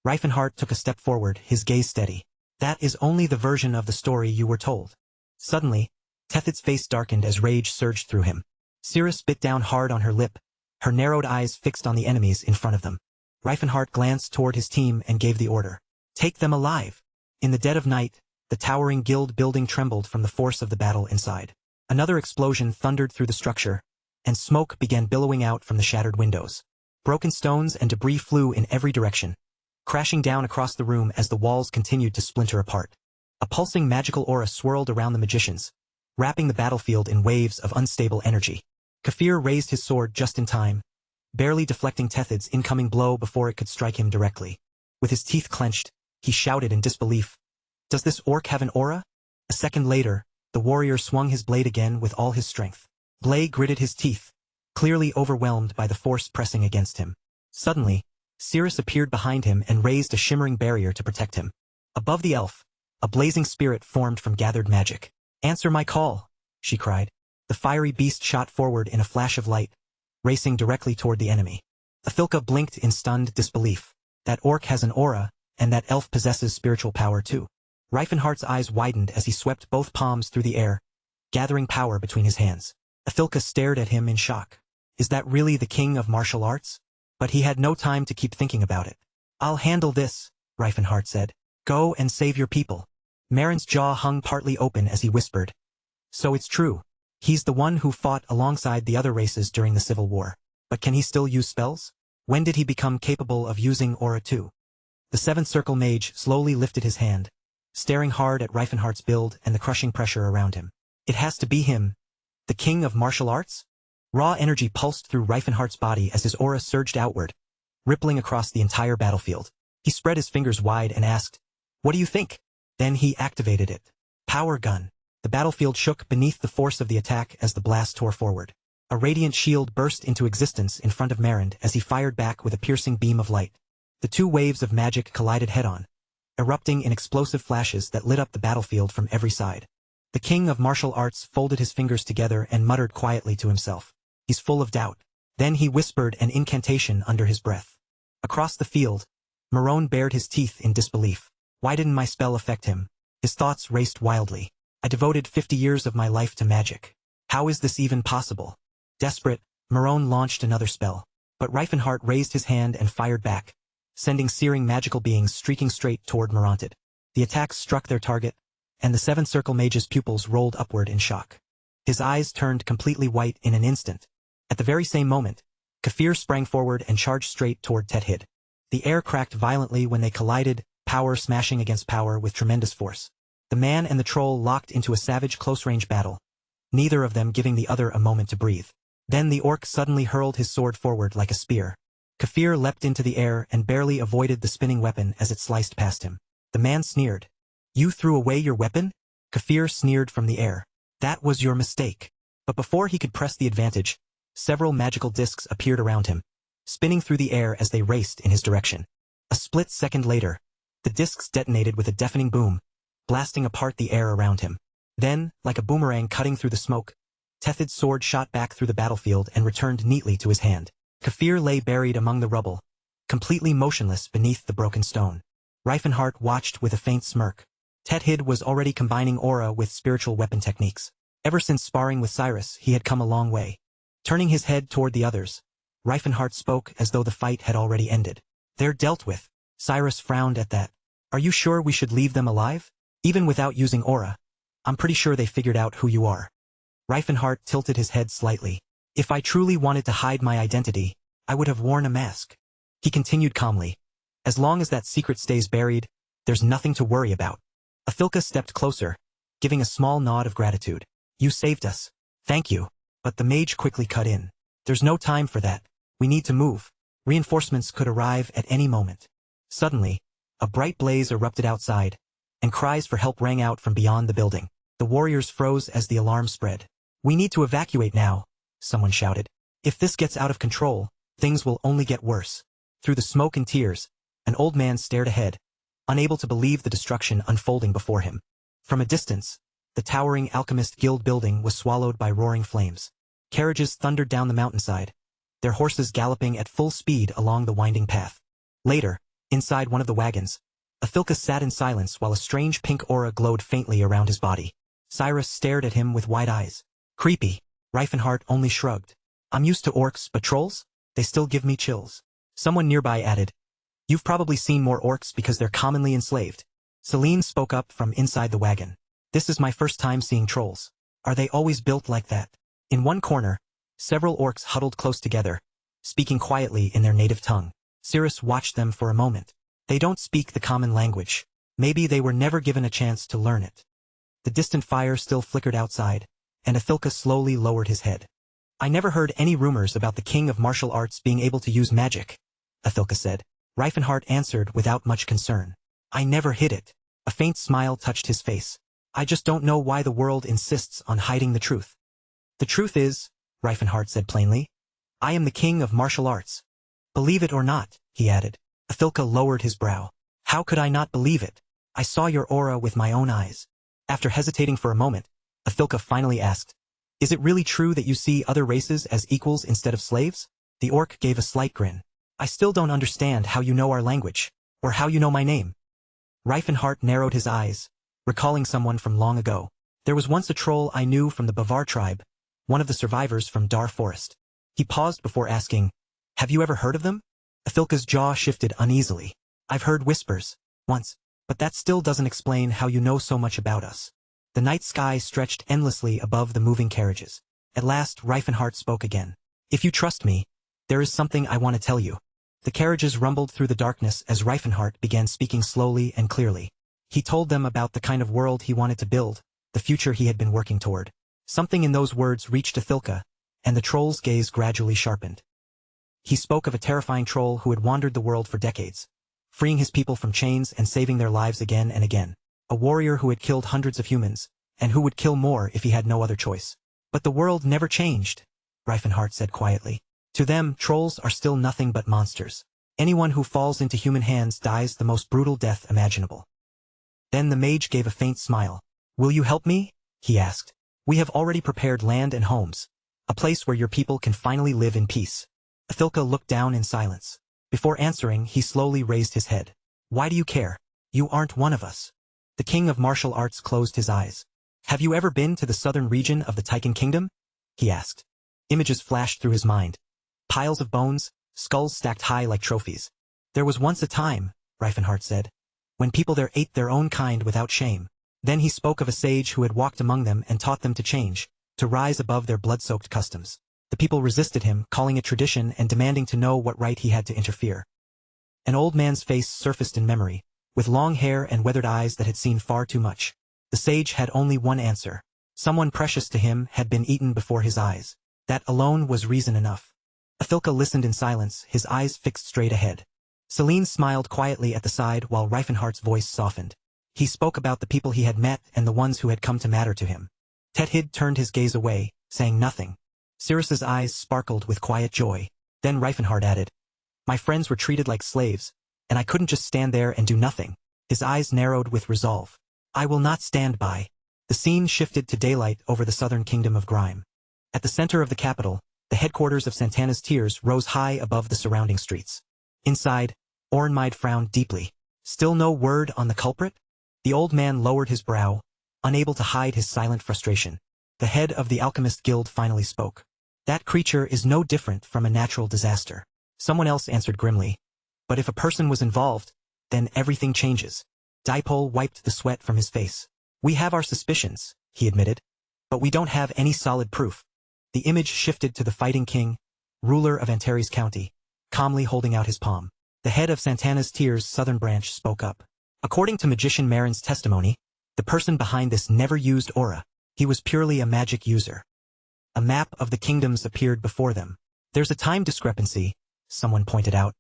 Reifenhart took a step forward, his gaze steady. That is only the version of the story you were told. Suddenly, Tethid's face darkened as rage surged through him. Cirrus bit down hard on her lip, her narrowed eyes fixed on the enemies in front of them. Reifenhart glanced toward his team and gave the order. Take them alive. In the dead of night, the towering guild building trembled from the force of the battle inside. Another explosion thundered through the structure, and smoke began billowing out from the shattered windows. Broken stones and debris flew in every direction, crashing down across the room as the walls continued to splinter apart. A pulsing magical aura swirled around the magicians, wrapping the battlefield in waves of unstable energy. Kafir raised his sword just in time, barely deflecting Tethid's incoming blow before it could strike him directly. With his teeth clenched, he shouted in disbelief. Does this orc have an aura? A second later, the warrior swung his blade again with all his strength. Blade gritted his teeth, clearly overwhelmed by the force pressing against him. Suddenly, Cirrus appeared behind him and raised a shimmering barrier to protect him. Above the elf, a blazing spirit formed from gathered magic. Answer my call, she cried. The fiery beast shot forward in a flash of light, racing directly toward the enemy. Athilka blinked in stunned disbelief. That orc has an aura, and that elf possesses spiritual power too. Reifenhart's eyes widened as he swept both palms through the air, gathering power between his hands. Athilka stared at him in shock. Is that really the king of martial arts? But he had no time to keep thinking about it. I'll handle this, Reifenhart said. Go and save your people. Marin's jaw hung partly open as he whispered. So it's true. He's the one who fought alongside the other races during the Civil War. But can he still use spells? When did he become capable of using aura too? The Seventh Circle Mage slowly lifted his hand, staring hard at Reifenhart's build and the crushing pressure around him. It has to be him. The king of martial arts? Raw energy pulsed through Reifenhart's body as his aura surged outward, rippling across the entire battlefield. He spread his fingers wide and asked, What do you think? Then he activated it. Power gun. The battlefield shook beneath the force of the attack as the blast tore forward. A radiant shield burst into existence in front of Marin as he fired back with a piercing beam of light. The two waves of magic collided head-on, erupting in explosive flashes that lit up the battlefield from every side. The king of martial arts folded his fingers together and muttered quietly to himself. He's full of doubt. Then he whispered an incantation under his breath. Across the field, Marone bared his teeth in disbelief. Why didn't my spell affect him? His thoughts raced wildly. I devoted 50 years of my life to magic. How is this even possible? Desperate, Marone launched another spell. But Reifenhart raised his hand and fired back, sending searing magical beings streaking straight toward Marantid. The attacks struck their target, and the Seventh Circle Mage's pupils rolled upward in shock. His eyes turned completely white in an instant. At the very same moment, Kafir sprang forward and charged straight toward Tethid. The air cracked violently when they collided, power smashing against power with tremendous force. The man and the troll locked into a savage close-range battle, neither of them giving the other a moment to breathe. Then the orc suddenly hurled his sword forward like a spear. Kafir leapt into the air and barely avoided the spinning weapon as it sliced past him. The man sneered. You threw away your weapon? Kafir sneered from the air. That was your mistake. But before he could press the advantage, several magical discs appeared around him, spinning through the air as they raced in his direction. A split second later, the discs detonated with a deafening boom, blasting apart the air around him. Then, like a boomerang cutting through the smoke, Tethid's sword shot back through the battlefield and returned neatly to his hand. Kafir lay buried among the rubble, completely motionless beneath the broken stone. Reifenhart watched with a faint smirk. Tethid was already combining aura with spiritual weapon techniques. Ever since sparring with Cyrus, he had come a long way. Turning his head toward the others, Reifenhart spoke as though the fight had already ended. They're dealt with. Cyrus frowned at that. Are you sure we should leave them alive? Even without using aura, I'm pretty sure they figured out who you are. Reifenhart tilted his head slightly. If I truly wanted to hide my identity, I would have worn a mask. He continued calmly. As long as that secret stays buried, there's nothing to worry about. Athilka stepped closer, giving a small nod of gratitude. You saved us. Thank you. But the mage quickly cut in. There's no time for that. We need to move. Reinforcements could arrive at any moment. Suddenly, a bright blaze erupted outside, and cries for help rang out from beyond the building. The warriors froze as the alarm spread. We need to evacuate now, someone shouted. If this gets out of control, things will only get worse. Through the smoke and tears, an old man stared ahead, unable to believe the destruction unfolding before him. From a distance, the towering Alchemist Guild building was swallowed by roaring flames. Carriages thundered down the mountainside, their horses galloping at full speed along the winding path. Later, inside one of the wagons, Athilka sat in silence while a strange pink aura glowed faintly around his body. Cyrus stared at him with wide eyes. Creepy. Reifenhart only shrugged. I'm used to orcs, but trolls? They still give me chills. Someone nearby added, You've probably seen more orcs because they're commonly enslaved. Celine spoke up from inside the wagon. This is my first time seeing trolls. Are they always built like that? In one corner, several orcs huddled close together, speaking quietly in their native tongue. Cyrus watched them for a moment. They don't speak the common language. Maybe they were never given a chance to learn it. The distant fire still flickered outside, and Athilka slowly lowered his head. I never heard any rumors about the king of martial arts being able to use magic, Athilka said. Reifenhart answered without much concern. I never hid it. A faint smile touched his face. I just don't know why the world insists on hiding the truth. The truth is, Reifenhart said plainly, I am the king of martial arts. Believe it or not, he added. Athilka lowered his brow. How could I not believe it? I saw your aura with my own eyes. After hesitating for a moment, Athilka finally asked, Is it really true that you see other races as equals instead of slaves? The orc gave a slight grin. I still don't understand how you know our language, or how you know my name. Reifenhart narrowed his eyes, recalling someone from long ago. There was once a troll I knew from the Bavar tribe, one of the survivors from Dar Forest. He paused before asking, Have you ever heard of them? Athilka's jaw shifted uneasily. I've heard whispers, once, but that still doesn't explain how you know so much about us. The night sky stretched endlessly above the moving carriages. At last, Reifenhart spoke again. If you trust me, there is something I want to tell you. The carriages rumbled through the darkness as Reifenhart began speaking slowly and clearly. He told them about the kind of world he wanted to build, the future he had been working toward. Something in those words reached Athilka, and the troll's gaze gradually sharpened. He spoke of a terrifying troll who had wandered the world for decades, freeing his people from chains and saving their lives again and again. A warrior who had killed hundreds of humans, and who would kill more if he had no other choice. But the world never changed, Reifenhart said quietly. To them, trolls are still nothing but monsters. Anyone who falls into human hands dies the most brutal death imaginable. Then the mage gave a faint smile. Will you help me? He asked. We have already prepared land and homes, a place where your people can finally live in peace. Athilka looked down in silence. Before answering, he slowly raised his head. Why do you care? You aren't one of us. The king of martial arts closed his eyes. Have you ever been to the southern region of the Taiken kingdom? He asked. Images flashed through his mind. Piles of bones, skulls stacked high like trophies. There was once a time, Reifenhart said, when people there ate their own kind without shame. Then he spoke of a sage who had walked among them and taught them to change, to rise above their blood-soaked customs. The people resisted him, calling it tradition and demanding to know what right he had to interfere. An old man's face surfaced in memory, with long hair and weathered eyes that had seen far too much. The sage had only one answer. Someone precious to him had been eaten before his eyes. That alone was reason enough. Athilka listened in silence, his eyes fixed straight ahead. Celine smiled quietly at the side while Reifenhart's voice softened. He spoke about the people he had met and the ones who had come to matter to him. Tethid turned his gaze away, saying nothing. Cyrus's eyes sparkled with quiet joy. Then Reifenhart added, My friends were treated like slaves, and I couldn't just stand there and do nothing. His eyes narrowed with resolve. I will not stand by. The scene shifted to daylight over the southern kingdom of Grime. At the center of the capital, the headquarters of Santana's Tears rose high above the surrounding streets. Inside, Archmage frowned deeply. Still no word on the culprit? The old man lowered his brow, unable to hide his silent frustration. The head of the Alchemist Guild finally spoke. That creature is no different from a natural disaster. Someone else answered grimly. But if a person was involved, then everything changes. Dipole wiped the sweat from his face. We have our suspicions, he admitted, but we don't have any solid proof. The image shifted to the Fighting King, ruler of Antares County, calmly holding out his palm. The head of Santana's Tears' southern branch spoke up. According to Magician Marin's testimony, the person behind this never used aura. He was purely a magic user. A map of the kingdoms appeared before them. There's a time discrepancy, someone pointed out.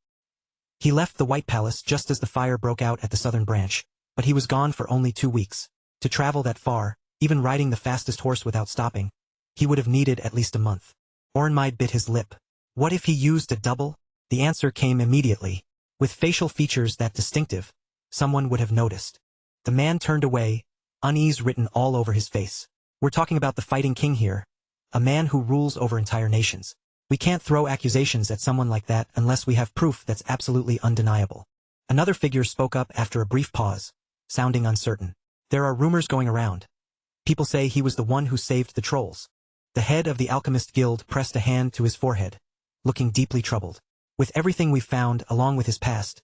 He left the White Palace just as the fire broke out at the southern branch, but he was gone for only 2 weeks. To travel that far, even riding the fastest horse without stopping, he would have needed at least a month. Archmage bit his lip. What if he used a double? The answer came immediately. With facial features that distinctive, someone would have noticed. The man turned away, unease written all over his face. We're talking about the Fighting King here, a man who rules over entire nations. We can't throw accusations at someone like that unless we have proof that's absolutely undeniable. Another figure spoke up after a brief pause, sounding uncertain. There are rumors going around. People say he was the one who saved the trolls. The head of the Alchemist Guild pressed a hand to his forehead, looking deeply troubled. With everything we've found along with his past,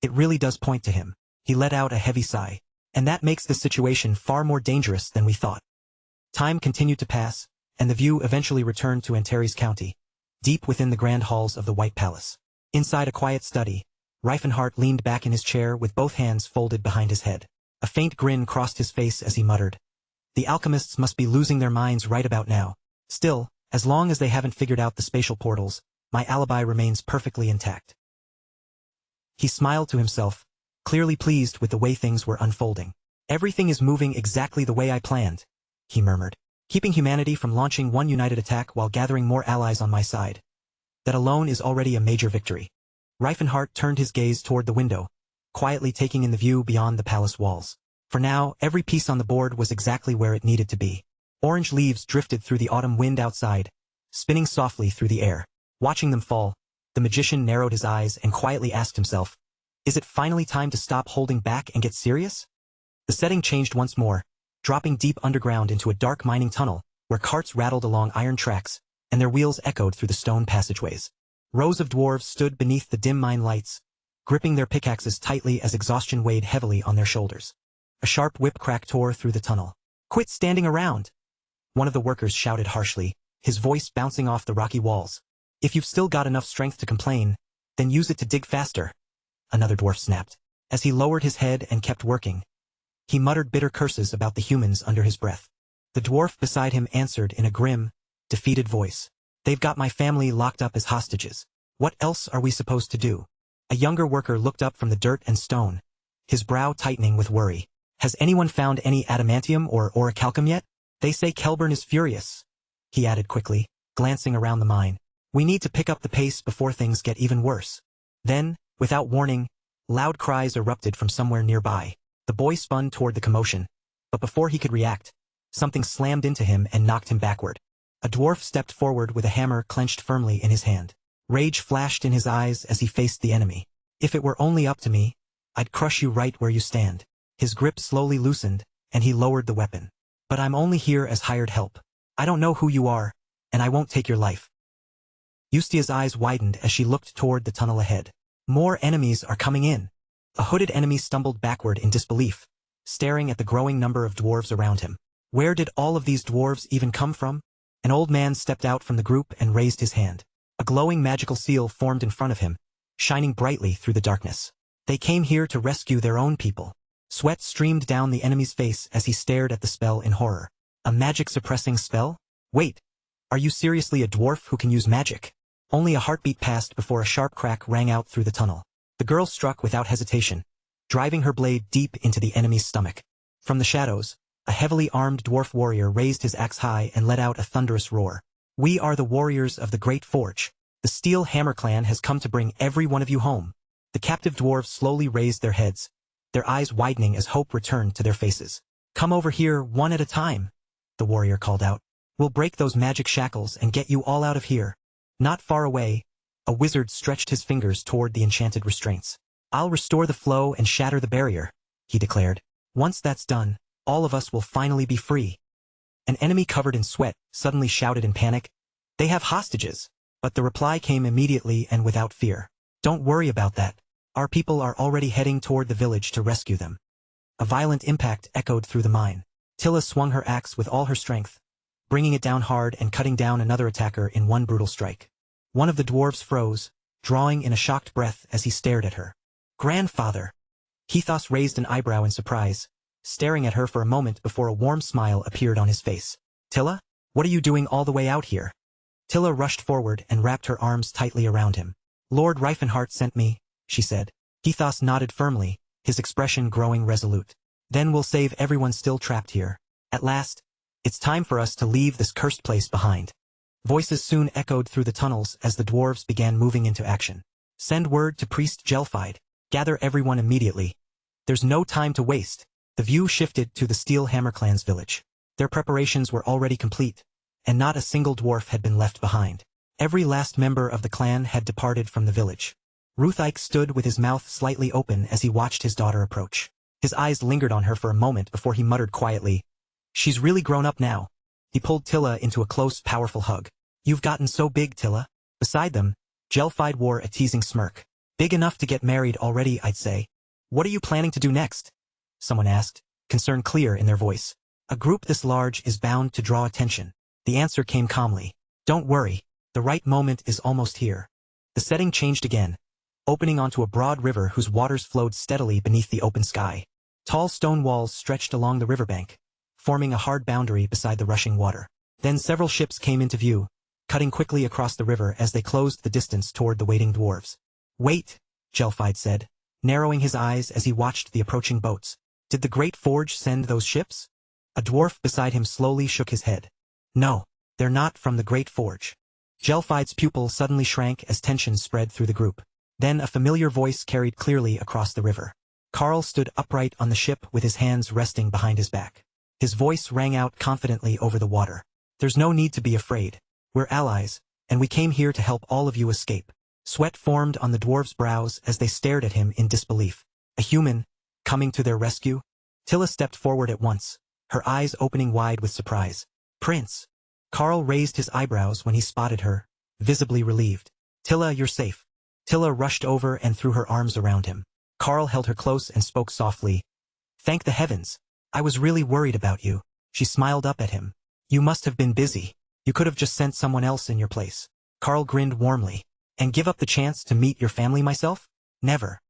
it really does point to him. He let out a heavy sigh. And that makes this situation far more dangerous than we thought. Time continued to pass, and the view eventually returned to Antares County, deep within the grand halls of the White Palace. Inside a quiet study, Reifenhart leaned back in his chair with both hands folded behind his head. A faint grin crossed his face as he muttered, "The alchemists must be losing their minds right about now. Still, as long as they haven't figured out the spatial portals, my alibi remains perfectly intact." He smiled to himself, clearly pleased with the way things were unfolding. "Everything is moving exactly the way I planned," he murmured. "Keeping humanity from launching one united attack while gathering more allies on my side. That alone is already a major victory." Reifenhart turned his gaze toward the window, quietly taking in the view beyond the palace walls. For now, every piece on the board was exactly where it needed to be. Orange leaves drifted through the autumn wind outside, spinning softly through the air. Watching them fall, the magician narrowed his eyes and quietly asked himself, "Is it finally time to stop holding back and get serious?" The setting changed once more, dropping deep underground into a dark mining tunnel, where carts rattled along iron tracks, and their wheels echoed through the stone passageways. Rows of dwarves stood beneath the dim mine lights, gripping their pickaxes tightly as exhaustion weighed heavily on their shoulders. A sharp whip crack tore through the tunnel. "Quit standing around!" One of the workers shouted harshly, his voice bouncing off the rocky walls. "If you've still got enough strength to complain, then use it to dig faster," another dwarf snapped. As he lowered his head and kept working, he muttered bitter curses about the humans under his breath. The dwarf beside him answered in a grim, defeated voice, "They've got my family locked up as hostages. What else are we supposed to do?" A younger worker looked up from the dirt and stone, his brow tightening with worry. "Has anyone found any adamantium or orichalcum yet? They say Kelburn is furious," he added quickly, glancing around the mine. "We need to pick up the pace before things get even worse." Then, without warning, loud cries erupted from somewhere nearby. The boy spun toward the commotion, but before he could react, something slammed into him and knocked him backward. A dwarf stepped forward with a hammer clenched firmly in his hand. Rage flashed in his eyes as he faced the enemy. "If it were only up to me, I'd crush you right where you stand." His grip slowly loosened, and he lowered the weapon. "But I'm only here as hired help. I don't know who you are, and I won't take your life." Eustia's eyes widened as she looked toward the tunnel ahead. "More enemies are coming in." A hooded enemy stumbled backward in disbelief, staring at the growing number of dwarves around him. Where did all of these dwarves even come from? An old man stepped out from the group and raised his hand. A glowing magical seal formed in front of him, shining brightly through the darkness. They came here to rescue their own people. Sweat streamed down the enemy's face as he stared at the spell in horror. A magic-suppressing spell? Wait, are you seriously a dwarf who can use magic? Only a heartbeat passed before a sharp crack rang out through the tunnel. The girl struck without hesitation, driving her blade deep into the enemy's stomach. From the shadows, a heavily armed dwarf warrior raised his axe high and let out a thunderous roar. "We are the warriors of the Great Forge. The Steel Hammer Clan has come to bring every one of you home." The captive dwarves slowly raised their heads, their eyes widening as hope returned to their faces. "Come over here one at a time," the warrior called out. "We'll break those magic shackles and get you all out of here." Not far away, a wizard stretched his fingers toward the enchanted restraints. "I'll restore the flow and shatter the barrier," he declared. "Once that's done, all of us will finally be free." An enemy covered in sweat suddenly shouted in panic, "They have hostages!" But the reply came immediately and without fear. "Don't worry about that. Our people are already heading toward the village to rescue them." A violent impact echoed through the mine. Tilla swung her axe with all her strength, bringing it down hard and cutting down another attacker in one brutal strike. One of the dwarves froze, drawing in a shocked breath as he stared at her. "Grandfather!" Hethos raised an eyebrow in surprise, staring at her for a moment before a warm smile appeared on his face. "Tilla? What are you doing all the way out here?" Tilla rushed forward and wrapped her arms tightly around him. "Lord Reifenhart sent me," she said. Hethos nodded firmly, his expression growing resolute. "Then we'll save everyone still trapped here. At last, it's time for us to leave this cursed place behind." Voices soon echoed through the tunnels as the dwarves began moving into action. "Send word to Priest Gelfide. Gather everyone immediately. There's no time to waste." The view shifted to the Steel Hammer Clan's village. Their preparations were already complete, and not a single dwarf had been left behind. Every last member of the clan had departed from the village. Ruthike stood with his mouth slightly open as he watched his daughter approach. His eyes lingered on her for a moment before he muttered quietly, "She's really grown up now." He pulled Tilla into a close, powerful hug. "You've gotten so big, Tilla." Beside them, Jelfide wore a teasing smirk. "Big enough to get married already, I'd say." "What are you planning to do next?" someone asked, concern clear in their voice. "A group this large is bound to draw attention." The answer came calmly. "Don't worry, the right moment is almost here." The setting changed again, opening onto a broad river whose waters flowed steadily beneath the open sky. Tall stone walls stretched along the riverbank, forming a hard boundary beside the rushing water. Then several ships came into view, cutting quickly across the river as they closed the distance toward the waiting dwarves. "Wait," Jelfide said, narrowing his eyes as he watched the approaching boats. "Did the Great Forge send those ships?" A dwarf beside him slowly shook his head. "No, they're not from the Great Forge." Jelfide's pupil suddenly shrank as tension spread through the group. Then a familiar voice carried clearly across the river. Carl stood upright on the ship with his hands resting behind his back. His voice rang out confidently over the water. "There's no need to be afraid. We're allies, and we came here to help all of you escape." Sweat formed on the dwarves' brows as they stared at him in disbelief. A human, coming to their rescue? Tilla stepped forward at once, her eyes opening wide with surprise. "Prince." Carl raised his eyebrows when he spotted her, visibly relieved. "Tilla, you're safe." Tilla rushed over and threw her arms around him. Carl held her close and spoke softly. "Thank the heavens. I was really worried about you." She smiled up at him. "You must have been busy. You could have just sent someone else in your place." Carl grinned warmly. "And give up the chance to meet your family myself? Never."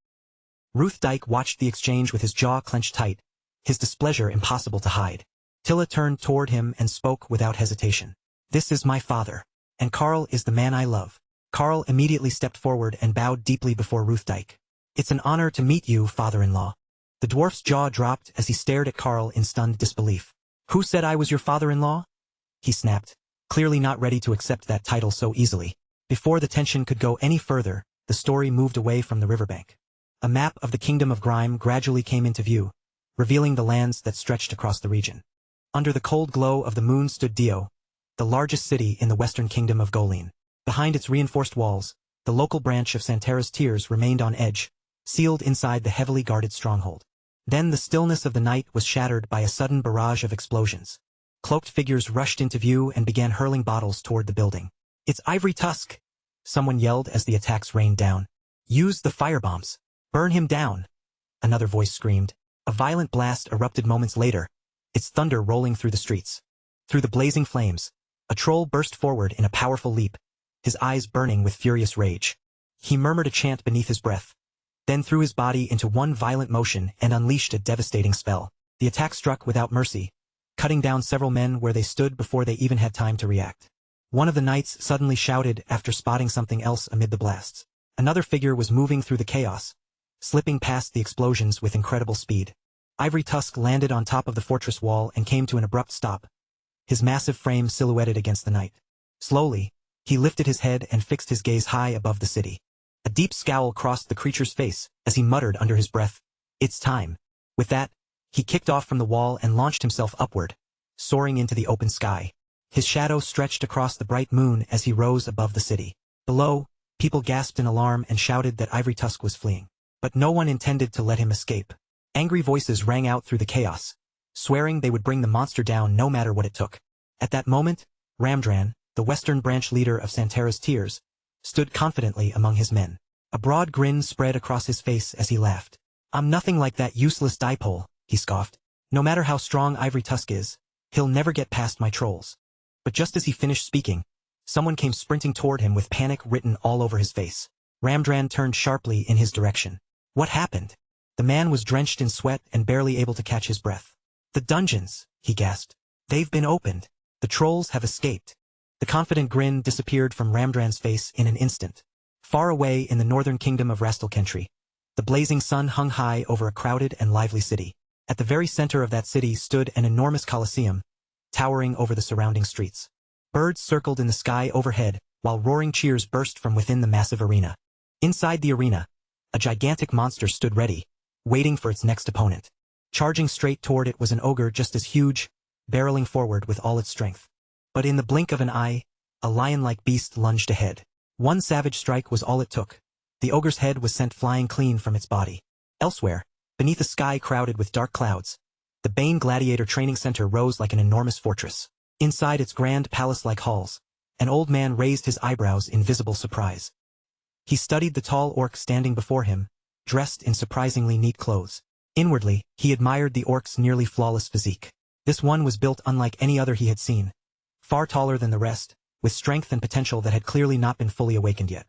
Ruth Dyke watched the exchange with his jaw clenched tight, his displeasure impossible to hide. Tilla turned toward him and spoke without hesitation. "This is my father, and Carl is the man I love." Carl immediately stepped forward and bowed deeply before Ruth Dyke. "It's an honor to meet you, father-in-law." The dwarf's jaw dropped as he stared at Carl in stunned disbelief. "Who said I was your father-in-law?" he snapped, clearly not ready to accept that title so easily. Before the tension could go any further, the story moved away from the riverbank. A map of the Kingdom of Grime gradually came into view, revealing the lands that stretched across the region. Under the cold glow of the moon stood Dio, the largest city in the western kingdom of Golene. Behind its reinforced walls, the local branch of Santera's Tears remained on edge, sealed inside the heavily guarded stronghold. Then the stillness of the night was shattered by a sudden barrage of explosions. Cloaked figures rushed into view and began hurling bottles toward the building. "It's Ivory Tusk!" someone yelled as the attacks rained down. "Use the firebombs! Burn him down!" another voice screamed. A violent blast erupted moments later, its thunder rolling through the streets. Through the blazing flames, a troll burst forward in a powerful leap, his eyes burning with furious rage. He murmured a chant beneath his breath, then threw his body into one violent motion and unleashed a devastating spell. The attack struck without mercy, cutting down several men where they stood before they even had time to react. One of the knights suddenly shouted after spotting something else amid the blasts. Another figure was moving through the chaos, slipping past the explosions with incredible speed. Ivory Tusk landed on top of the fortress wall and came to an abrupt stop, his massive frame silhouetted against the night. Slowly, he lifted his head and fixed his gaze high above the city. A deep scowl crossed the creature's face as he muttered under his breath, "It's time." With that, he kicked off from the wall and launched himself upward, soaring into the open sky. His shadow stretched across the bright moon as he rose above the city. Below, people gasped in alarm and shouted that Ivory Tusk was fleeing. But no one intended to let him escape. Angry voices rang out through the chaos, swearing they would bring the monster down no matter what it took. At that moment, Ramdran, the western branch leader of Santera's Tears, stood confidently among his men. A broad grin spread across his face as he laughed. "I'm nothing like that useless dipole," he scoffed. "No matter how strong Ivory Tusk is, he'll never get past my trolls." But just as he finished speaking, someone came sprinting toward him with panic written all over his face. Ramdran turned sharply in his direction. What happened? The man was drenched in sweat and barely able to catch his breath. "The dungeons," he gasped. "They've been opened. The trolls have escaped." The confident grin disappeared from Ramdran's face in an instant. Far away in the northern kingdom of Rastalkentry, the blazing sun hung high over a crowded and lively city. At the very center of that city stood an enormous coliseum, towering over the surrounding streets. Birds circled in the sky overhead, while roaring cheers burst from within the massive arena. Inside the arena, a gigantic monster stood ready, waiting for its next opponent. Charging straight toward it was an ogre just as huge, barreling forward with all its strength. But in the blink of an eye, a lion-like beast lunged ahead. One savage strike was all it took. The ogre's head was sent flying clean from its body. Elsewhere, beneath a sky crowded with dark clouds, the Bane Gladiator Training Center rose like an enormous fortress. Inside its grand palace-like halls, an old man raised his eyebrows in visible surprise. He studied the tall orc standing before him, dressed in surprisingly neat clothes. Inwardly, he admired the orc's nearly flawless physique. This one was built unlike any other he had seen. Far taller than the rest, with strength and potential that had clearly not been fully awakened yet.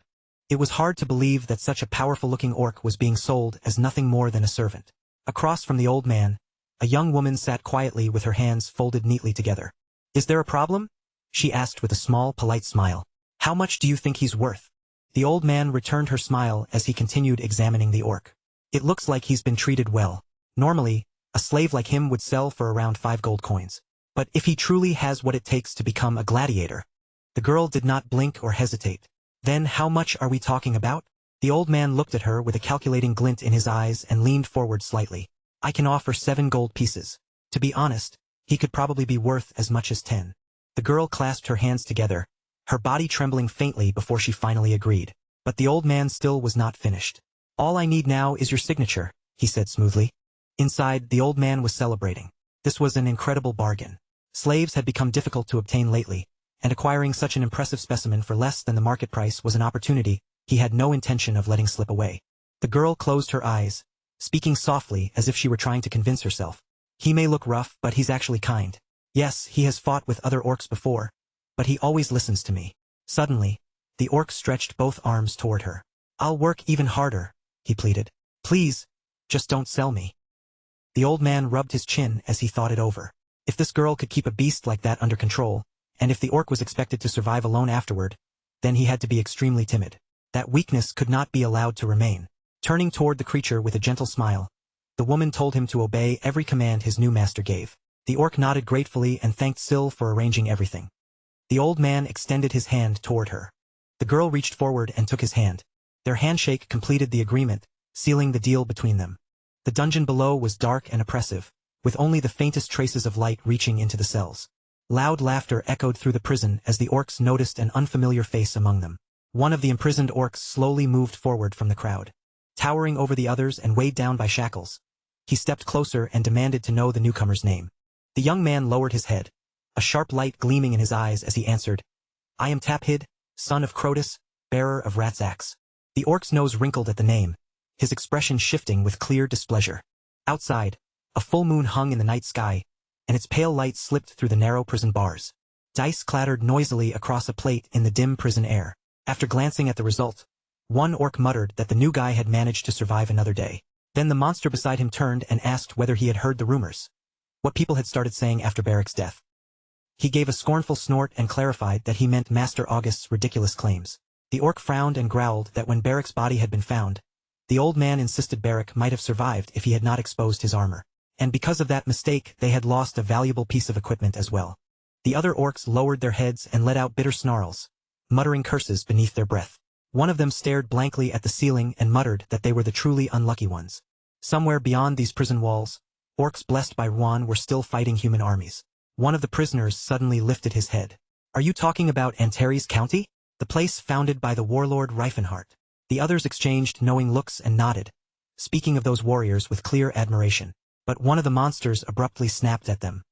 It was hard to believe that such a powerful-looking orc was being sold as nothing more than a servant. Across from the old man, a young woman sat quietly with her hands folded neatly together. "Is there a problem?" she asked with a small, polite smile. "How much do you think he's worth?" The old man returned her smile as he continued examining the orc. "It looks like he's been treated well. Normally, a slave like him would sell for around 5 gold coins. But if he truly has what it takes to become a gladiator..." The girl did not blink or hesitate. "Then how much are we talking about?" The old man looked at her with a calculating glint in his eyes and leaned forward slightly. "I can offer 7 gold pieces. To be honest, he could probably be worth as much as 10. The girl clasped her hands together, her body trembling faintly before she finally agreed. But the old man still was not finished. "All I need now is your signature," he said smoothly. Inside, the old man was celebrating. This was an incredible bargain. Slaves had become difficult to obtain lately, and acquiring such an impressive specimen for less than the market price was an opportunity he had no intention of letting slip away. The girl closed her eyes, speaking softly as if she were trying to convince herself. "He may look rough, but he's actually kind. Yes, he has fought with other orcs before, but he always listens to me." Suddenly, the orc stretched both arms toward her. "I'll work even harder," he pleaded. "Please, just don't sell me." The old man rubbed his chin as he thought it over. If this girl could keep a beast like that under control, and if the orc was expected to survive alone afterward, then he had to be extremely timid. That weakness could not be allowed to remain. Turning toward the creature with a gentle smile, the woman told him to obey every command his new master gave. The orc nodded gratefully and thanked Syl for arranging everything. The old man extended his hand toward her. The girl reached forward and took his hand. Their handshake completed the agreement, sealing the deal between them. The dungeon below was dark and oppressive, with only the faintest traces of light reaching into the cells. Loud laughter echoed through the prison as the orcs noticed an unfamiliar face among them. One of the imprisoned orcs slowly moved forward from the crowd. Towering over the others and weighed down by shackles, he stepped closer and demanded to know the newcomer's name. The young man lowered his head, a sharp light gleaming in his eyes as he answered, "I am Taphid, son of Crotus, bearer of Rat's axe." The orc's nose wrinkled at the name, his expression shifting with clear displeasure. Outside, a full moon hung in the night sky, and its pale light slipped through the narrow prison bars. Dice clattered noisily across a plate in the dim prison air. After glancing at the result, one orc muttered that the new guy had managed to survive another day. Then the monster beside him turned and asked whether he had heard the rumors. What people had started saying after Barrick's death. He gave a scornful snort and clarified that he meant Master August's ridiculous claims. The orc frowned and growled that when Barrick's body had been found, the old man insisted Barrick might have survived if he had not exposed his armor. And because of that mistake they had lost a valuable piece of equipment as well. The other orcs lowered their heads and let out bitter snarls, muttering curses beneath their breath. One of them stared blankly at the ceiling and muttered that they were the truly unlucky ones. Somewhere beyond these prison walls, orcs blessed by Ruan were still fighting human armies. One of the prisoners suddenly lifted his head. "Are you talking about Antares County? The place founded by the warlord Reifenhart?" The others exchanged knowing looks and nodded, speaking of those warriors with clear admiration. But one of the monsters abruptly snapped at them.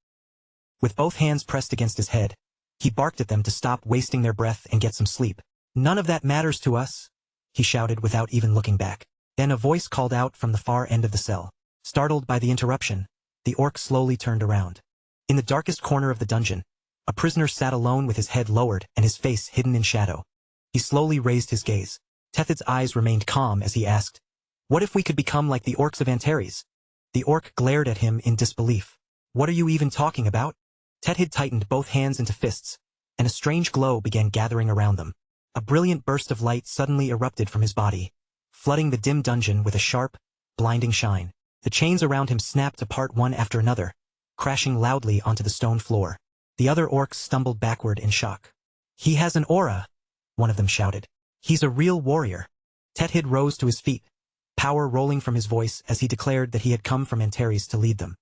With both hands pressed against his head, he barked at them to stop wasting their breath and get some sleep. "None of that matters to us," he shouted without even looking back. Then a voice called out from the far end of the cell. Startled by the interruption, the orc slowly turned around. In the darkest corner of the dungeon, a prisoner sat alone with his head lowered and his face hidden in shadow. He slowly raised his gaze. Tethid's eyes remained calm as he asked, "What if we could become like the orcs of Antares?" The orc glared at him in disbelief. "What are you even talking about?" Tethid tightened both hands into fists, and a strange glow began gathering around them. A brilliant burst of light suddenly erupted from his body, flooding the dim dungeon with a sharp, blinding shine. The chains around him snapped apart one after another, crashing loudly onto the stone floor. The other orcs stumbled backward in shock. "He has an aura," one of them shouted. "He's a real warrior." Tethid rose to his feet, power rolling from his voice as he declared that he had come from Antares to lead them.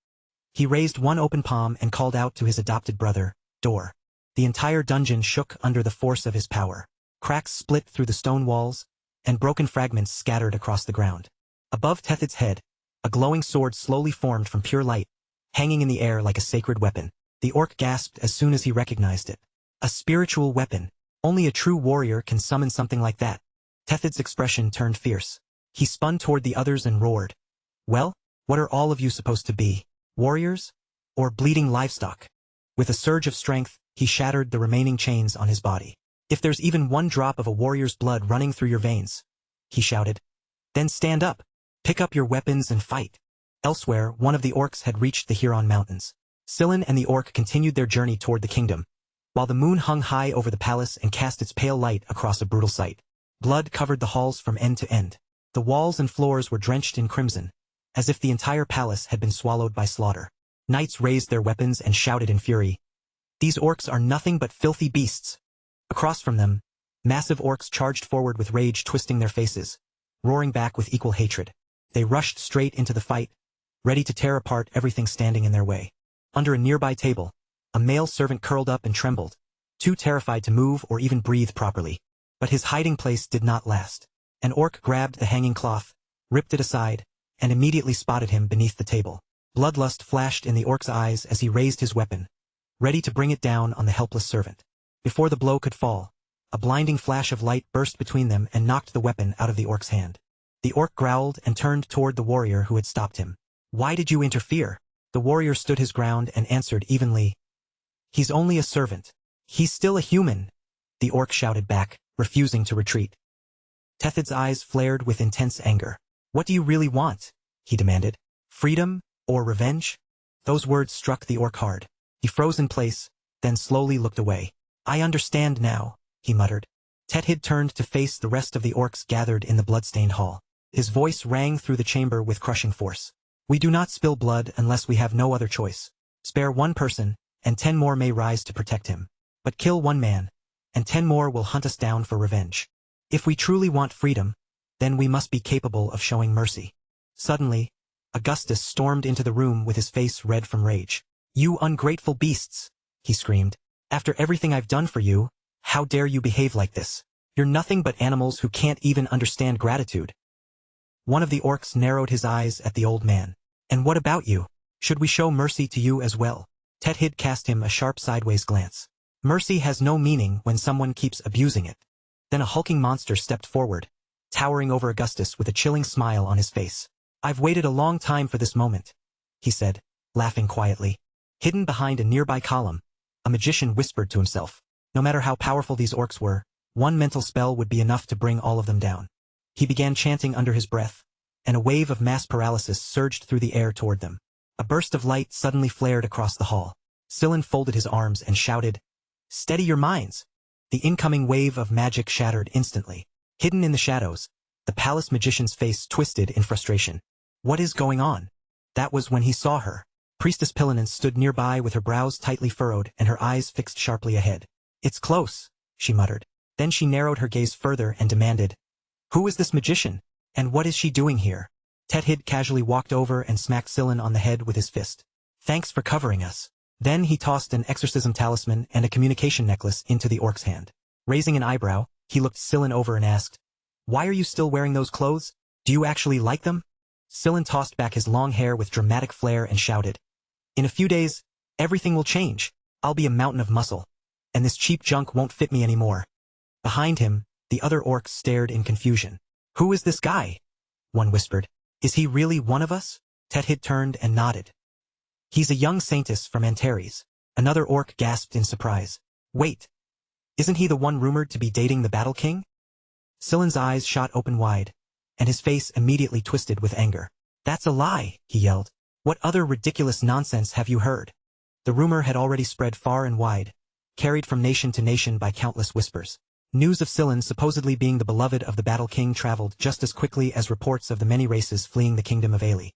He raised one open palm and called out to his adopted brother, Dor. The entire dungeon shook under the force of his power. Cracks split through the stone walls, and broken fragments scattered across the ground. Above Tethid's head, a glowing sword slowly formed from pure light, hanging in the air like a sacred weapon. The orc gasped as soon as he recognized it. A spiritual weapon. Only a true warrior can summon something like that. Tethid's expression turned fierce. He spun toward the others and roared. Well, what are all of you supposed to be? Warriors? Or bleeding livestock? With a surge of strength, he shattered the remaining chains on his body. If there's even one drop of a warrior's blood running through your veins, he shouted, then stand up, pick up your weapons and fight. Elsewhere, one of the orcs had reached the Huron Mountains. Scylla and the orc continued their journey toward the kingdom, while the moon hung high over the palace and cast its pale light across a brutal sight. Blood covered the halls from end to end. The walls and floors were drenched in crimson, as if the entire palace had been swallowed by slaughter. Knights raised their weapons and shouted in fury. These orcs are nothing but filthy beasts. Across from them, massive orcs charged forward with rage twisting their faces, roaring back with equal hatred. They rushed straight into the fight, ready to tear apart everything standing in their way. Under a nearby table, a male servant curled up and trembled, too terrified to move or even breathe properly. But his hiding place did not last. An orc grabbed the hanging cloth, ripped it aside, and immediately spotted him beneath the table. Bloodlust flashed in the orc's eyes as he raised his weapon, ready to bring it down on the helpless servant. Before the blow could fall, a blinding flash of light burst between them and knocked the weapon out of the orc's hand. The orc growled and turned toward the warrior who had stopped him. Why did you interfere? The warrior stood his ground and answered evenly. He's only a servant. He's still a human, the orc shouted back, refusing to retreat. Tethid's eyes flared with intense anger. What do you really want? He demanded. Freedom or revenge? Those words struck the orc hard. He froze in place, then slowly looked away. I understand now, he muttered. Tethid turned to face the rest of the orcs gathered in the blood-stained hall. His voice rang through the chamber with crushing force. We do not spill blood unless we have no other choice. Spare one person, and 10 more may rise to protect him. But kill one man, and 10 more will hunt us down for revenge. If we truly want freedom, then we must be capable of showing mercy. Suddenly, Augustus stormed into the room with his face red from rage. You ungrateful beasts, he screamed. After everything I've done for you, how dare you behave like this? You're nothing but animals who can't even understand gratitude. One of the orcs narrowed his eyes at the old man. And what about you? Should we show mercy to you as well? Tethid cast him a sharp sideways glance. Mercy has no meaning when someone keeps abusing it. Then a hulking monster stepped forward, towering over Augustus with a chilling smile on his face. I've waited a long time for this moment, he said, laughing quietly. Hidden behind a nearby column, a magician whispered to himself. No matter how powerful these orcs were, one mental spell would be enough to bring all of them down. He began chanting under his breath, and a wave of mass paralysis surged through the air toward them. A burst of light suddenly flared across the hall. Scylla folded his arms and shouted, Steady your minds! The incoming wave of magic shattered instantly. Hidden in the shadows, the palace magician's face twisted in frustration. What is going on? That was when he saw her. Priestess Pilinance stood nearby with her brows tightly furrowed and her eyes fixed sharply ahead. It's close, she muttered. Then she narrowed her gaze further and demanded, Who is this magician? And what is she doing here? Tethid casually walked over and smacked Scylla on the head with his fist. Thanks for covering us. Then he tossed an exorcism talisman and a communication necklace into the orc's hand. Raising an eyebrow, he looked Scylla over and asked, Why are you still wearing those clothes? Do you actually like them? Scylla tossed back his long hair with dramatic flair and shouted, In a few days, everything will change. I'll be a mountain of muscle, and this cheap junk won't fit me anymore. Behind him, the other orcs stared in confusion. Who is this guy? One whispered. Is he really one of us? Tethid turned and nodded. He's a young saintess from Antares. Another orc gasped in surprise. Wait, isn't he the one rumored to be dating the Battle King? Scylla's eyes shot open wide, and his face immediately twisted with anger. That's a lie, he yelled. What other ridiculous nonsense have you heard? The rumor had already spread far and wide, carried from nation to nation by countless whispers. News of Scylla supposedly being the beloved of the Battle King traveled just as quickly as reports of the many races fleeing the kingdom of Ailey.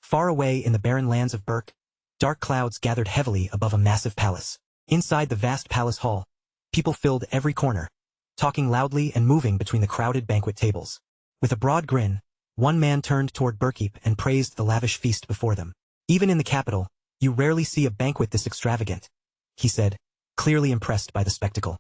Far away in the barren lands of Berk, dark clouds gathered heavily above a massive palace. Inside the vast palace hall, people filled every corner, talking loudly and moving between the crowded banquet tables. With a broad grin, one man turned toward Berkeep and praised the lavish feast before them. Even in the capital, you rarely see a banquet this extravagant, he said, clearly impressed by the spectacle.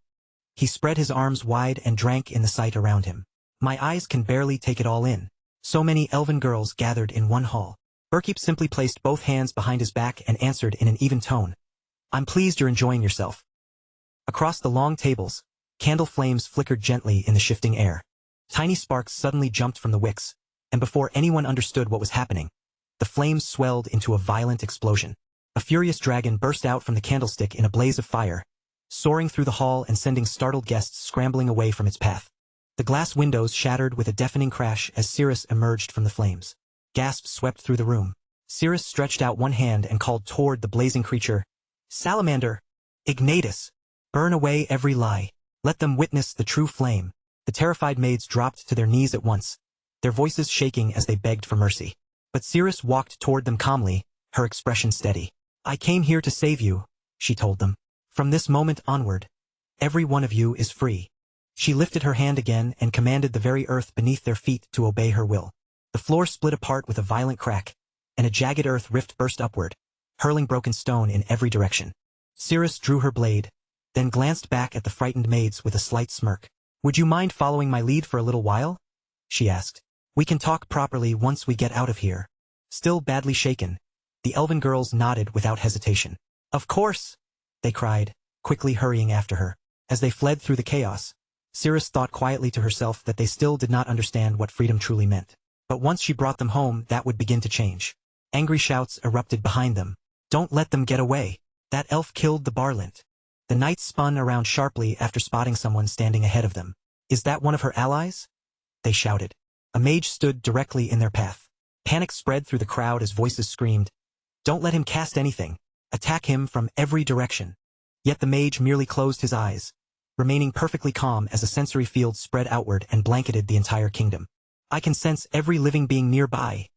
He spread his arms wide and drank in the sight around him. My eyes can barely take it all in. So many elven girls gathered in one hall. Berkeep simply placed both hands behind his back and answered in an even tone. I'm pleased you're enjoying yourself. Across the long tables, candle flames flickered gently in the shifting air. Tiny sparks suddenly jumped from the wicks, and before anyone understood what was happening, the flames swelled into a violent explosion. A furious dragon burst out from the candlestick in a blaze of fire, soaring through the hall and sending startled guests scrambling away from its path. The glass windows shattered with a deafening crash as Cirrus emerged from the flames. Gasps swept through the room. Cirrus stretched out one hand and called toward the blazing creature, Salamander! Ignatus! Burn away every lie. Let them witness the true flame. The terrified maids dropped to their knees at once, their voices shaking as they begged for mercy. But Cirrus walked toward them calmly, her expression steady. I came here to save you, she told them. From this moment onward, every one of you is free. She lifted her hand again and commanded the very earth beneath their feet to obey her will. The floor split apart with a violent crack, and a jagged earth rift burst upward, hurling broken stone in every direction. Cirrus drew her blade, then glanced back at the frightened maids with a slight smirk. Would you mind following my lead for a little while? She asked. We can talk properly once we get out of here. Still badly shaken, the elven girls nodded without hesitation. Of course, they cried, quickly hurrying after her. As they fled through the chaos, Cirrus thought quietly to herself that they still did not understand what freedom truly meant. But once she brought them home, that would begin to change. Angry shouts erupted behind them. Don't let them get away. That elf killed the Barlint. The knights spun around sharply after spotting someone standing ahead of them. Is that one of her allies? They shouted. A mage stood directly in their path. Panic spread through the crowd as voices screamed, Don't let him cast anything. Attack him from every direction. Yet the mage merely closed his eyes, remaining perfectly calm as a sensory field spread outward and blanketed the entire kingdom. I can sense every living being nearby,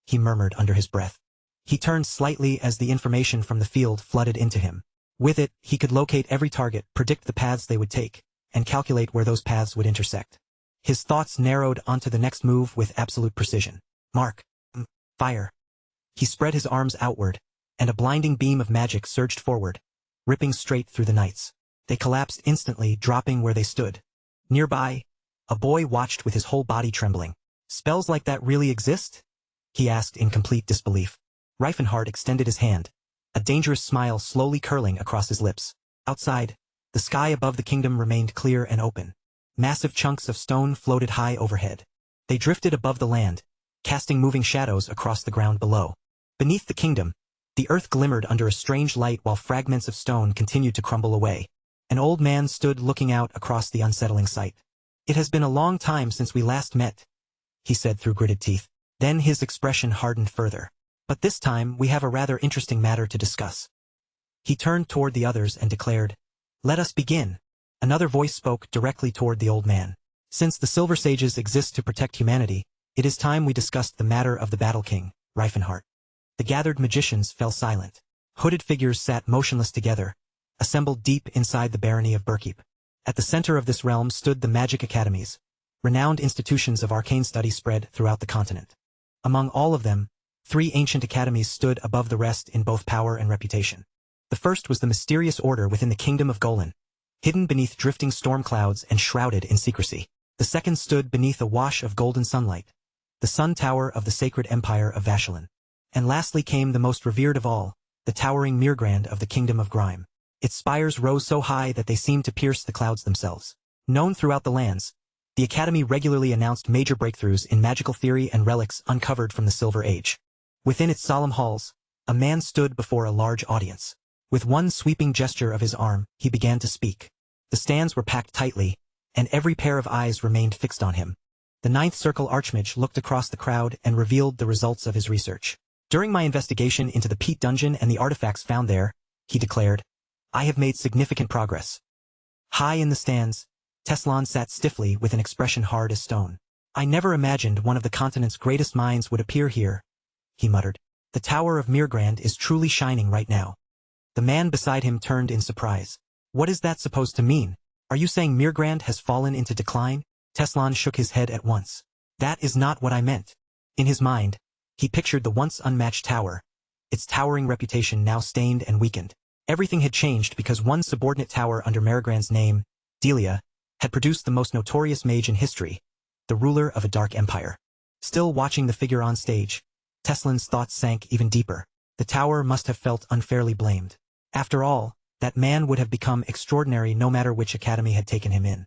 he murmured under his breath. He turned slightly as the information from the field flooded into him. With it, he could locate every target, predict the paths they would take, and calculate where those paths would intersect. His thoughts narrowed onto the next move with absolute precision. Mark. Fire. He spread his arms outward, and a blinding beam of magic surged forward, ripping straight through the knights. They collapsed instantly, dropping where they stood. Nearby, a boy watched with his whole body trembling. Spells like that really exist? He asked in complete disbelief. Reifenhardt extended his hand, a dangerous smile slowly curling across his lips. Outside, the sky above the kingdom remained clear and open. Massive chunks of stone floated high overhead. They drifted above the land, casting moving shadows across the ground below. Beneath the kingdom, the earth glimmered under a strange light while fragments of stone continued to crumble away. An old man stood looking out across the unsettling sight. It has been a long time since we last met, he said through gritted teeth. Then his expression hardened further. But this time we have a rather interesting matter to discuss. He turned toward the others and declared, Let us begin. Another voice spoke directly toward the old man. Since the Silver Sages exist to protect humanity, it is time we discussed the matter of the Battle King, Reifenhardt. The gathered magicians fell silent. Hooded figures sat motionless together, assembled deep inside the barony of Berkeep. At the center of this realm stood the magic academies, renowned institutions of arcane study spread throughout the continent. Among all of them, 3 ancient academies stood above the rest in both power and reputation. The first was the mysterious order within the kingdom of Golan, hidden beneath drifting storm clouds and shrouded in secrecy. The second stood beneath a wash of golden sunlight, the sun tower of the sacred empire of Vashalin. And lastly came the most revered of all, the towering Mirgrand of the kingdom of Grime. Its spires rose so high that they seemed to pierce the clouds themselves. Known throughout the lands, the Academy regularly announced major breakthroughs in magical theory and relics uncovered from the Silver Age. Within its solemn halls, a man stood before a large audience. With one sweeping gesture of his arm, he began to speak. The stands were packed tightly, and every pair of eyes remained fixed on him. The Ninth Circle Archmage looked across the crowd and revealed the results of his research. During my investigation into the Peat Dungeon and the artifacts found there, he declared, I have made significant progress. High in the stands, Teslan sat stiffly with an expression hard as stone. I never imagined one of the continent's greatest minds would appear here, he muttered. The Tower of Mirgrand is truly shining right now. The man beside him turned in surprise. What is that supposed to mean? Are you saying Mirgrand has fallen into decline? Teslan shook his head at once. That is not what I meant. In his mind, he pictured the once unmatched tower, its towering reputation now stained and weakened. Everything had changed because one subordinate tower under Marigrand's name, Delia, had produced the most notorious mage in history, the ruler of a dark empire. Still watching the figure on stage, Teslin's thoughts sank even deeper. The tower must have felt unfairly blamed. After all, that man would have become extraordinary no matter which academy had taken him in.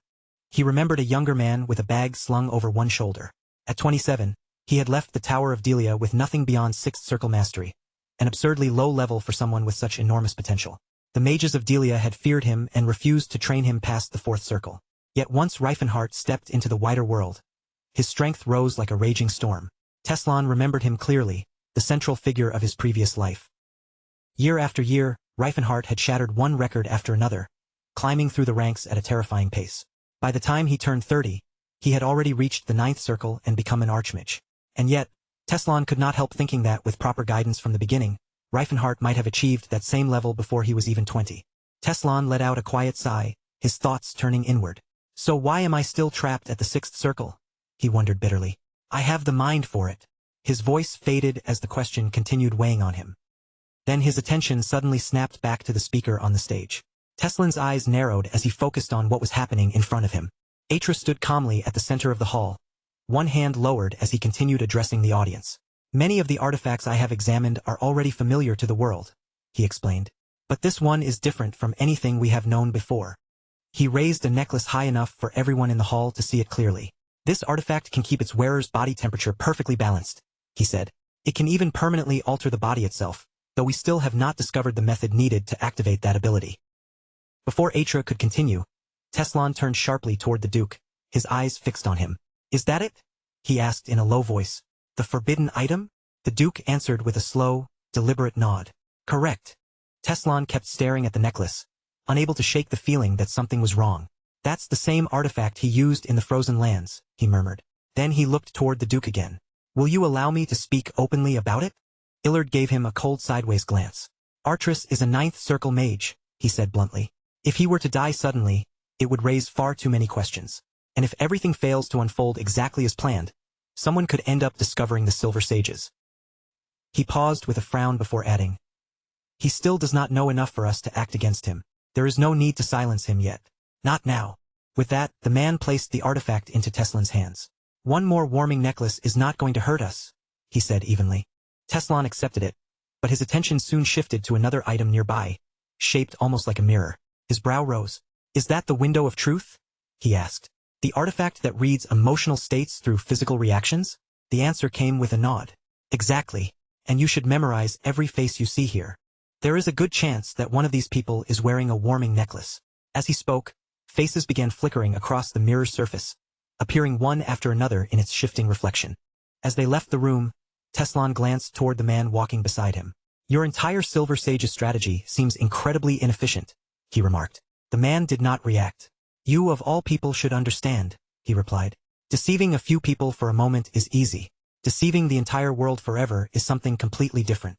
He remembered a younger man with a bag slung over one shoulder. At 27, he had left the Tower of Delia with nothing beyond 6th Circle mastery, an absurdly low level for someone with such enormous potential. The mages of Delia had feared him and refused to train him past the 4th Circle. Yet once Reifenhardt stepped into the wider world, his strength rose like a raging storm. Teslan remembered him clearly, the central figure of his previous life. Year after year, Reifenhardt had shattered one record after another, climbing through the ranks at a terrifying pace. By the time he turned 30, he had already reached the 9th Circle and become an Archmage. And yet, Teslan could not help thinking that with proper guidance from the beginning, Reifenhardt might have achieved that same level before he was even 20. Teslan let out a quiet sigh, his thoughts turning inward. So why am I still trapped at the 6th Circle? He wondered bitterly. I have the mind for it. His voice faded as the question continued weighing on him. Then his attention suddenly snapped back to the speaker on the stage. Teslin's eyes narrowed as he focused on what was happening in front of him. Atra stood calmly at the center of the hall, one hand lowered as he continued addressing the audience. Many of the artifacts I have examined are already familiar to the world, he explained. But this one is different from anything we have known before. He raised a necklace high enough for everyone in the hall to see it clearly. This artifact can keep its wearer's body temperature perfectly balanced, he said. It can even permanently alter the body itself, though we still have not discovered the method needed to activate that ability. Before Atra could continue, Teslan turned sharply toward the Duke, his eyes fixed on him. Is that it? He asked in a low voice. The forbidden item? The Duke answered with a slow, deliberate nod. Correct. Teslan kept staring at the necklace, unable to shake the feeling that something was wrong. That's the same artifact he used in the Frozen Lands, he murmured. Then he looked toward the Duke again. Will you allow me to speak openly about it? Illard gave him a cold sideways glance. Artris is a 9th Circle mage, he said bluntly. If he were to die suddenly, it would raise far too many questions. And if everything fails to unfold exactly as planned, someone could end up discovering the Silver Sages. He paused with a frown before adding. He still does not know enough for us to act against him. There is no need to silence him yet. Not now. With that, the man placed the artifact into Teslan's hands. One more warming necklace is not going to hurt us, he said evenly. Teslan accepted it, but his attention soon shifted to another item nearby, shaped almost like a mirror. His brow rose. Is that the window of truth? He asked. The artifact that reads emotional states through physical reactions? The answer came with a nod. Exactly. And you should memorize every face you see here. There is a good chance that one of these people is wearing a warming necklace. As he spoke, faces began flickering across the mirror's surface, appearing one after another in its shifting reflection. As they left the room, Teslan glanced toward the man walking beside him. Your entire Silver Sage's strategy seems incredibly inefficient, he remarked. The man did not react. You of all people should understand, he replied. Deceiving a few people for a moment is easy. Deceiving the entire world forever is something completely different.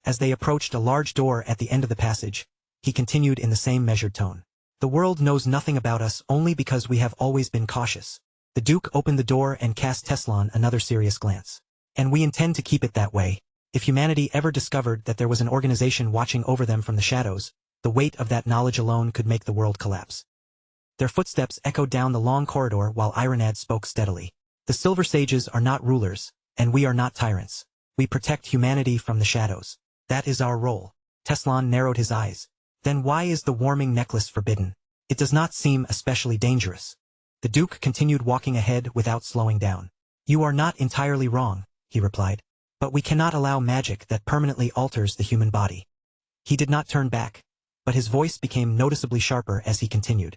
As they approached a large door at the end of the passage, he continued in the same measured tone. The world knows nothing about us only because we have always been cautious. The Duke opened the door and cast Teslan another serious glance. And we intend to keep it that way. If humanity ever discovered that there was an organization watching over them from the shadows, the weight of that knowledge alone could make the world collapse. Their footsteps echoed down the long corridor while Ironad spoke steadily. The Silver Sages are not rulers, and we are not tyrants. We protect humanity from the shadows. That is our role. Teslan narrowed his eyes. Then why is the warming necklace forbidden? It does not seem especially dangerous. The Duke continued walking ahead without slowing down. You are not entirely wrong, he replied. But we cannot allow magic that permanently alters the human body. He did not turn back, but his voice became noticeably sharper as he continued.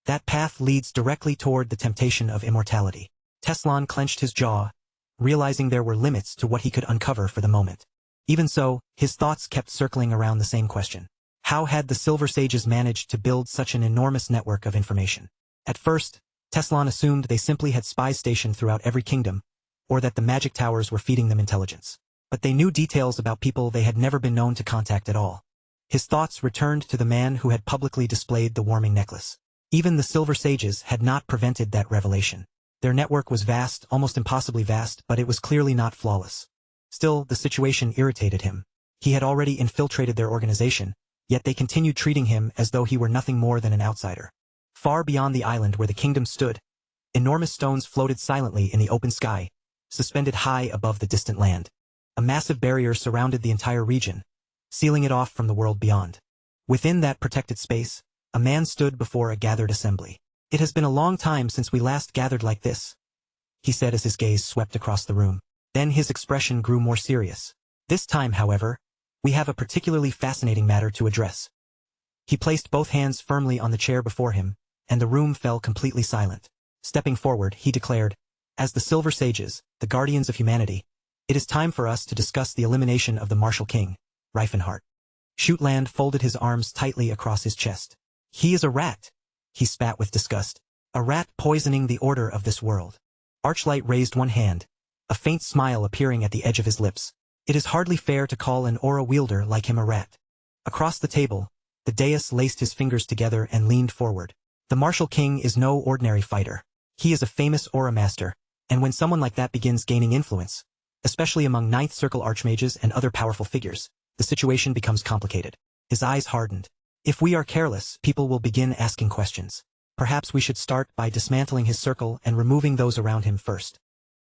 That path leads directly toward the temptation of immortality. Teslan clenched his jaw, realizing there were limits to what he could uncover for the moment. Even so, his thoughts kept circling around the same question. How had the Silver Sages managed to build such an enormous network of information? At first, Teslan assumed they simply had spies stationed throughout every kingdom, or that the magic towers were feeding them intelligence. But they knew details about people they had never been known to contact at all. His thoughts returned to the man who had publicly displayed the warming necklace. Even the Silver Sages had not prevented that revelation. Their network was vast, almost impossibly vast, but it was clearly not flawless. Still, the situation irritated him. He had already infiltrated their organization, yet they continued treating him as though he were nothing more than an outsider. Far beyond the island where the kingdom stood, enormous stones floated silently in the open sky, suspended high above the distant land. A massive barrier surrounded the entire region, sealing it off from the world beyond. Within that protected space, a man stood before a gathered assembly. "It has been a long time since we last gathered like this," he said as his gaze swept across the room. Then his expression grew more serious. "This time, however, we have a particularly fascinating matter to address." He placed both hands firmly on the chair before him, and the room fell completely silent. Stepping forward, he declared, "As the Silver Sages, the guardians of humanity, it is time for us to discuss the elimination of the martial king, Reifenhart." Shootland folded his arms tightly across his chest. "He is a rat," he spat with disgust. "A rat poisoning the order of this world." Archlight raised one hand, a faint smile appearing at the edge of his lips. "It is hardly fair to call an aura wielder like him a rat." Across the table, the dais laced his fingers together and leaned forward. "The martial king is no ordinary fighter. He is a famous aura master, and when someone like that begins gaining influence, especially among Ninth Circle Archmages and other powerful figures, the situation becomes complicated." His eyes hardened. "If we are careless, people will begin asking questions. Perhaps we should start by dismantling his circle and removing those around him first."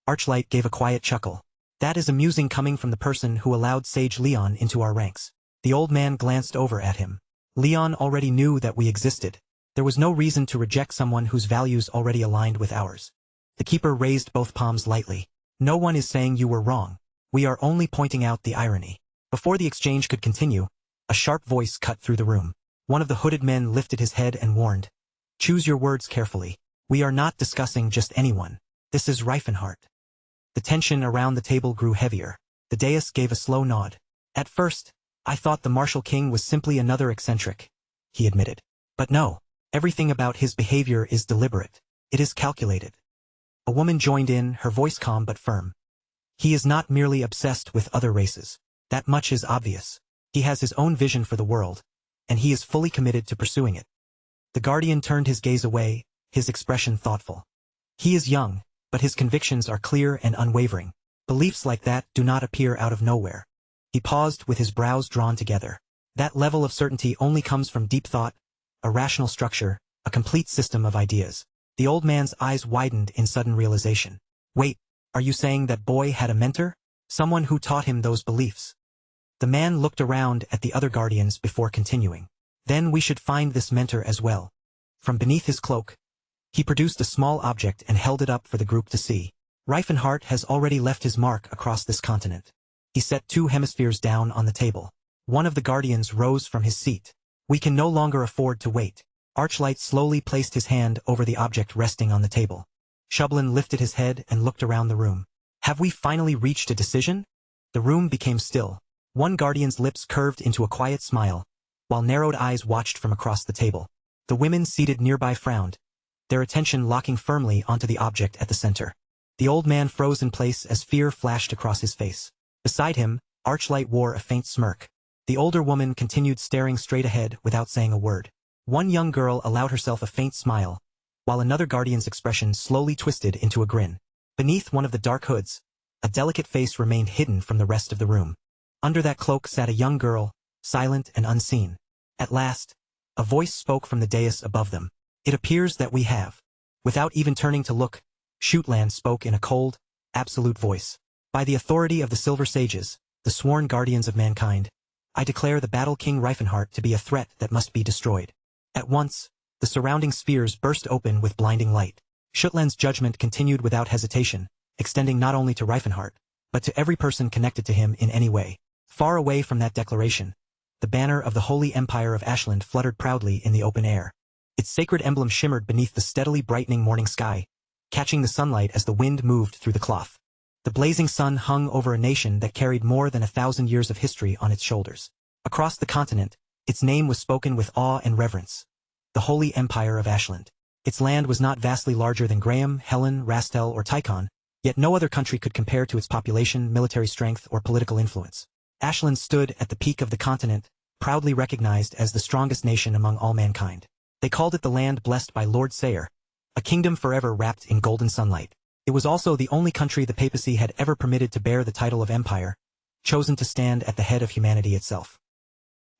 Archlight gave a quiet chuckle. "That is amusing coming from the person who allowed Sage Leon into our ranks." The old man glanced over at him. "Leon already knew that we existed. There was no reason to reject someone whose values already aligned with ours." The keeper raised both palms lightly. "No one is saying you were wrong. We are only pointing out the irony." Before the exchange could continue, a sharp voice cut through the room. One of the hooded men lifted his head and warned, "Choose your words carefully. We are not discussing just anyone. This is Reifenhart." The tension around the table grew heavier. The dais gave a slow nod. "At first, I thought the martial king was simply another eccentric," he admitted. "But no. Everything about his behavior is deliberate. It is calculated." A woman joined in, her voice calm but firm. "He is not merely obsessed with other races. That much is obvious. He has his own vision for the world, and he is fully committed to pursuing it." The guardian turned his gaze away, his expression thoughtful. "He is young, but his convictions are clear and unwavering. Beliefs like that do not appear out of nowhere." He paused with his brows drawn together. "That level of certainty only comes from deep thought, a rational structure, a complete system of ideas." The old man's eyes widened in sudden realization. "Wait, are you saying that boy had a mentor? Someone who taught him those beliefs?" The man looked around at the other guardians before continuing. "Then we should find this mentor as well." From beneath his cloak, he produced a small object and held it up for the group to see. "Reifenhart has already left his mark across this continent." He set two hemispheres down on the table. One of the guardians rose from his seat. "We can no longer afford to wait." Archlight slowly placed his hand over the object resting on the table. Shublin lifted his head and looked around the room. "Have we finally reached a decision?" The room became still. One guardian's lips curved into a quiet smile, while narrowed eyes watched from across the table. The women seated nearby frowned, their attention locking firmly onto the object at the center. The old man froze in place as fear flashed across his face. Beside him, Archlight wore a faint smirk. The older woman continued staring straight ahead without saying a word. One young girl allowed herself a faint smile, while another guardian's expression slowly twisted into a grin. Beneath one of the dark hoods, a delicate face remained hidden from the rest of the room. Under that cloak sat a young girl, silent and unseen. At last, a voice spoke from the dais above them. "It appears that we have." Without even turning to look, Shootland spoke in a cold, absolute voice. "By the authority of the Silver Sages, the sworn guardians of mankind, I declare the Battle King Reifenhart to be a threat that must be destroyed." At once, the surrounding spheres burst open with blinding light. Shootland's judgment continued without hesitation, extending not only to Reifenhart, but to every person connected to him in any way. Far away from that declaration, the banner of the Holy Empire of Ashland fluttered proudly in the open air. Its sacred emblem shimmered beneath the steadily brightening morning sky, catching the sunlight as the wind moved through the cloth. The blazing sun hung over a nation that carried more than 1,000 years of history on its shoulders. Across the continent, its name was spoken with awe and reverence. The Holy Empire of Ashland. Its land was not vastly larger than Graham, Helen, Rastel, or Tychon, yet no other country could compare to its population, military strength, or political influence. Ashland stood at the peak of the continent, proudly recognized as the strongest nation among all mankind. They called it the land blessed by Lord Sayer, a kingdom forever wrapped in golden sunlight. It was also the only country the papacy had ever permitted to bear the title of empire, chosen to stand at the head of humanity itself.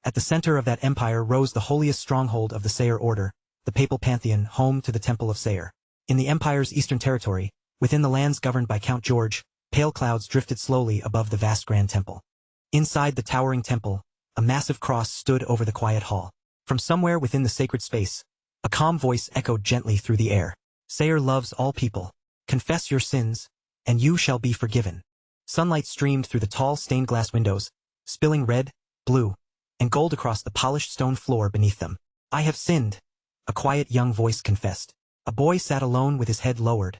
At the center of that empire rose the holiest stronghold of the Sayer Order, the Papal Pantheon, home to the Temple of Sayer. In the empire's eastern territory, within the lands governed by Count George, pale clouds drifted slowly above the vast grand temple. Inside the towering temple, a massive cross stood over the quiet hall. From somewhere within the sacred space, a calm voice echoed gently through the air. Sayer loves all people. Confess your sins, and you shall be forgiven. Sunlight streamed through the tall stained glass windows, spilling red, blue, and gold across the polished stone floor beneath them. I have sinned, a quiet young voice confessed. A boy sat alone with his head lowered,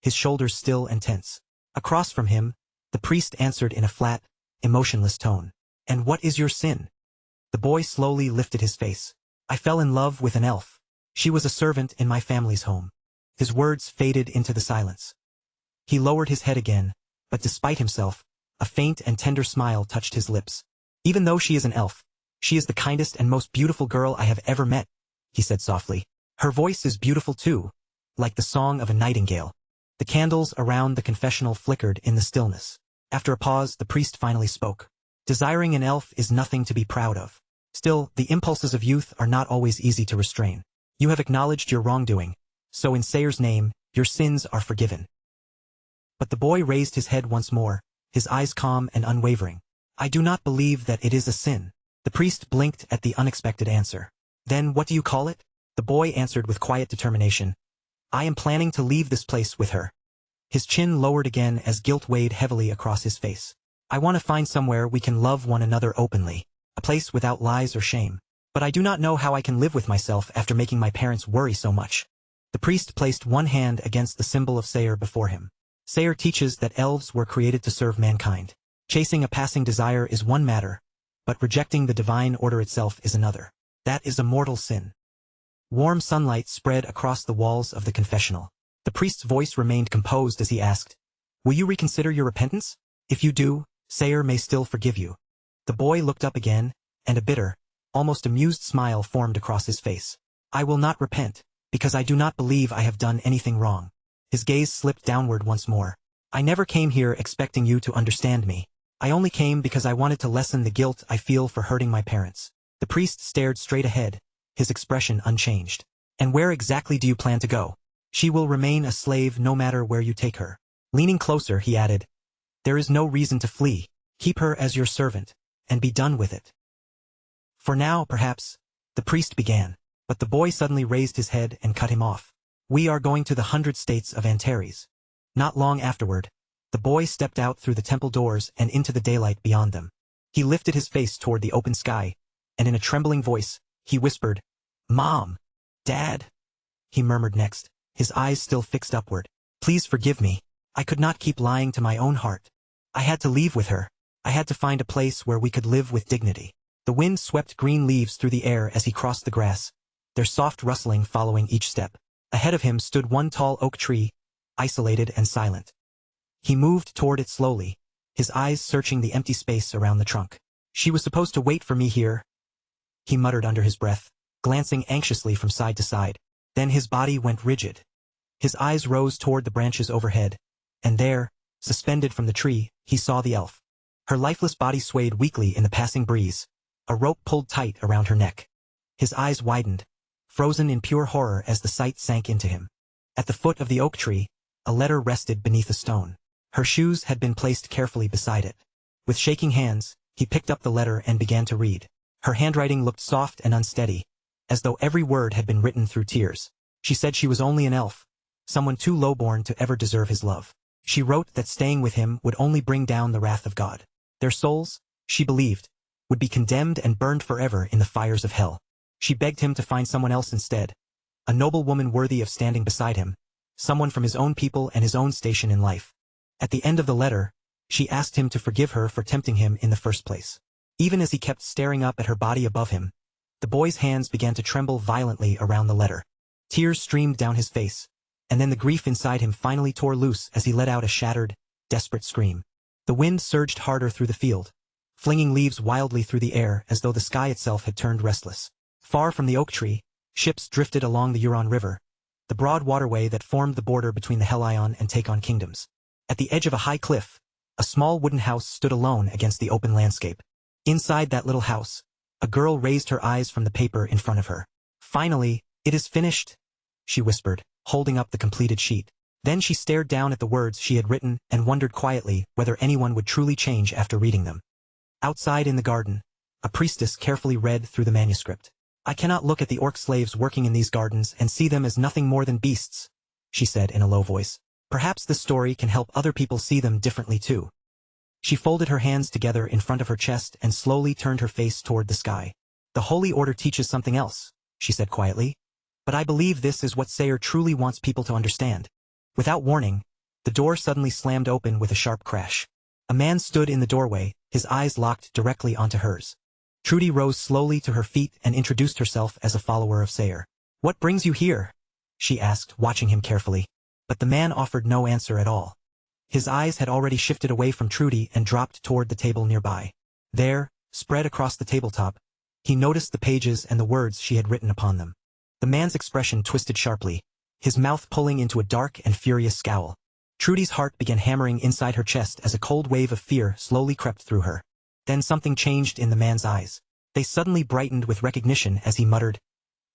his shoulders still and tense. Across from him, the priest answered in a flat, emotionless tone. And what is your sin? The boy slowly lifted his face. I fell in love with an elf. She was a servant in my family's home. His words faded into the silence. He lowered his head again, but despite himself, a faint and tender smile touched his lips. Even though she is an elf, she is the kindest and most beautiful girl I have ever met, he said softly. Her voice is beautiful too, like the song of a nightingale. The candles around the confessional flickered in the stillness. After a pause, the priest finally spoke. Desiring an elf is nothing to be proud of. Still, the impulses of youth are not always easy to restrain. You have acknowledged your wrongdoing, so in Sayer's name, your sins are forgiven. But the boy raised his head once more, his eyes calm and unwavering. I do not believe that it is a sin. The priest blinked at the unexpected answer. Then what do you call it? The boy answered with quiet determination. I am planning to leave this place with her. His chin lowered again as guilt weighed heavily across his face. I want to find somewhere we can love one another openly, a place without lies or shame. But I do not know how I can live with myself after making my parents worry so much. The priest placed one hand against the symbol of Sayer before him. Sayer teaches that elves were created to serve mankind. Chasing a passing desire is one matter, but rejecting the divine order itself is another. That is a mortal sin. Warm sunlight spread across the walls of the confessional. The priest's voice remained composed as he asked, will you reconsider your repentance? If you do, Sayer may still forgive you. The boy looked up again, and a bitter, almost amused smile formed across his face. I will not repent, because I do not believe I have done anything wrong. His gaze slipped downward once more. I never came here expecting you to understand me. I only came because I wanted to lessen the guilt I feel for hurting my parents. The priest stared straight ahead, his expression unchanged. And where exactly do you plan to go? She will remain a slave no matter where you take her. Leaning closer, he added, there is no reason to flee. Keep her as your servant, and be done with it. For now, perhaps, the priest began, but the boy suddenly raised his head and cut him off. We are going to the 100 states of Antares. Not long afterward, the boy stepped out through the temple doors and into the daylight beyond them. He lifted his face toward the open sky, and in a trembling voice, he whispered, Mom! Dad! He murmured next, his eyes still fixed upward. Please forgive me. I could not keep lying to my own heart. I had to leave with her. I had to find a place where we could live with dignity. The wind swept green leaves through the air as he crossed the grass, their soft rustling following each step. Ahead of him stood one tall oak tree, isolated and silent. He moved toward it slowly, his eyes searching the empty space around the trunk. She was supposed to wait for me here, he muttered under his breath, glancing anxiously from side to side. Then his body went rigid. His eyes rose toward the branches overhead, and there, suspended from the tree, he saw the elf. Her lifeless body swayed weakly in the passing breeze, a rope pulled tight around her neck. His eyes widened, frozen in pure horror as the sight sank into him. At the foot of the oak tree, a letter rested beneath a stone. Her shoes had been placed carefully beside it. With shaking hands, he picked up the letter and began to read. Her handwriting looked soft and unsteady, as though every word had been written through tears. She said she was only an elf, someone too lowborn to ever deserve his love. She wrote that staying with him would only bring down the wrath of God. Their souls, she believed, would be condemned and burned forever in the fires of hell. She begged him to find someone else instead, a noble woman worthy of standing beside him, someone from his own people and his own station in life. At the end of the letter, she asked him to forgive her for tempting him in the first place. Even as he kept staring up at her body above him, the boy's hands began to tremble violently around the letter. Tears streamed down his face, and then the grief inside him finally tore loose as he let out a shattered, desperate scream. The wind surged harder through the field, flinging leaves wildly through the air as though the sky itself had turned restless. Far from the oak tree, ships drifted along the Huron River, the broad waterway that formed the border between the Helion and Takon kingdoms. At the edge of a high cliff, a small wooden house stood alone against the open landscape. Inside that little house, A girl raised her eyes from the paper in front of her. Finally, it is finished, she whispered, holding up the completed sheet. Then she stared down at the words she had written and wondered quietly whether anyone would truly change after reading them. Outside in the garden, a priestess carefully read through the manuscript. I cannot look at the orc slaves working in these gardens and see them as nothing more than beasts, she said in a low voice. Perhaps this story can help other people see them differently too. She folded her hands together in front of her chest and slowly turned her face toward the sky. The Holy Order teaches something else, she said quietly. But I believe this is what Sayer truly wants people to understand. Without warning, the door suddenly slammed open with a sharp crash. A man stood in the doorway, his eyes locked directly onto hers. Trudy rose slowly to her feet and introduced herself as a follower of Sayer. What brings you here? She asked, watching him carefully. But the man offered no answer at all. His eyes had already shifted away from Trudy and dropped toward the table nearby. There, spread across the tabletop, he noticed the pages and the words she had written upon them. The man's expression twisted sharply, his mouth pulling into a dark and furious scowl. Trudy's heart began hammering inside her chest as a cold wave of fear slowly crept through her. Then something changed in the man's eyes. They suddenly brightened with recognition as he muttered,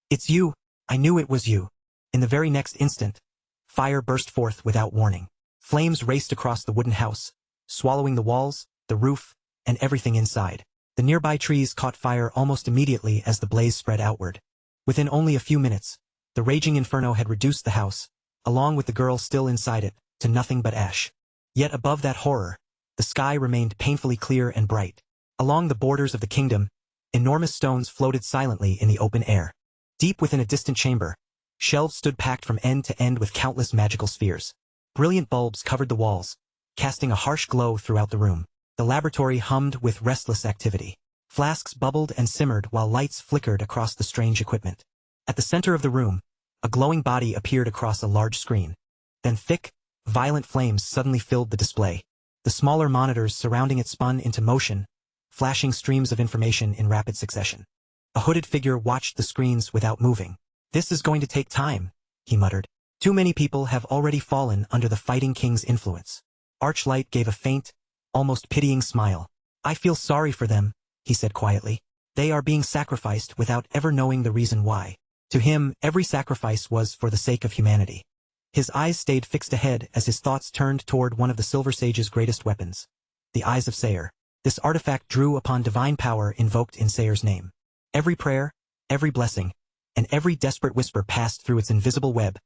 "It's you, I knew it was you." In the very next instant, fire burst forth without warning. Flames raced across the wooden house, swallowing the walls, the roof, and everything inside. The nearby trees caught fire almost immediately as the blaze spread outward. Within only a few minutes, the raging inferno had reduced the house, along with the girl still inside it, to nothing but ash. Yet above that horror, the sky remained painfully clear and bright. Along the borders of the kingdom, enormous stones floated silently in the open air. Deep within a distant chamber, shelves stood packed from end to end with countless magical spheres. Brilliant bulbs covered the walls, casting a harsh glow throughout the room. The laboratory hummed with restless activity. Flasks bubbled and simmered while lights flickered across the strange equipment. At the center of the room, a glowing body appeared across a large screen. Then thick, violent flames suddenly filled the display. The smaller monitors surrounding it spun into motion, flashing streams of information in rapid succession. A hooded figure watched the screens without moving. "This is going to take time," he muttered. "Too many people have already fallen under the Fighting King's influence." Archlight gave a faint, almost pitying smile. "I feel sorry for them," he said quietly. "They are being sacrificed without ever knowing the reason why." To him, every sacrifice was for the sake of humanity. His eyes stayed fixed ahead as his thoughts turned toward one of the Silver Sage's greatest weapons, the Eyes of Sayer. This artifact drew upon divine power invoked in Sayer's name. Every prayer, every blessing, and every desperate whisper passed through its invisible web,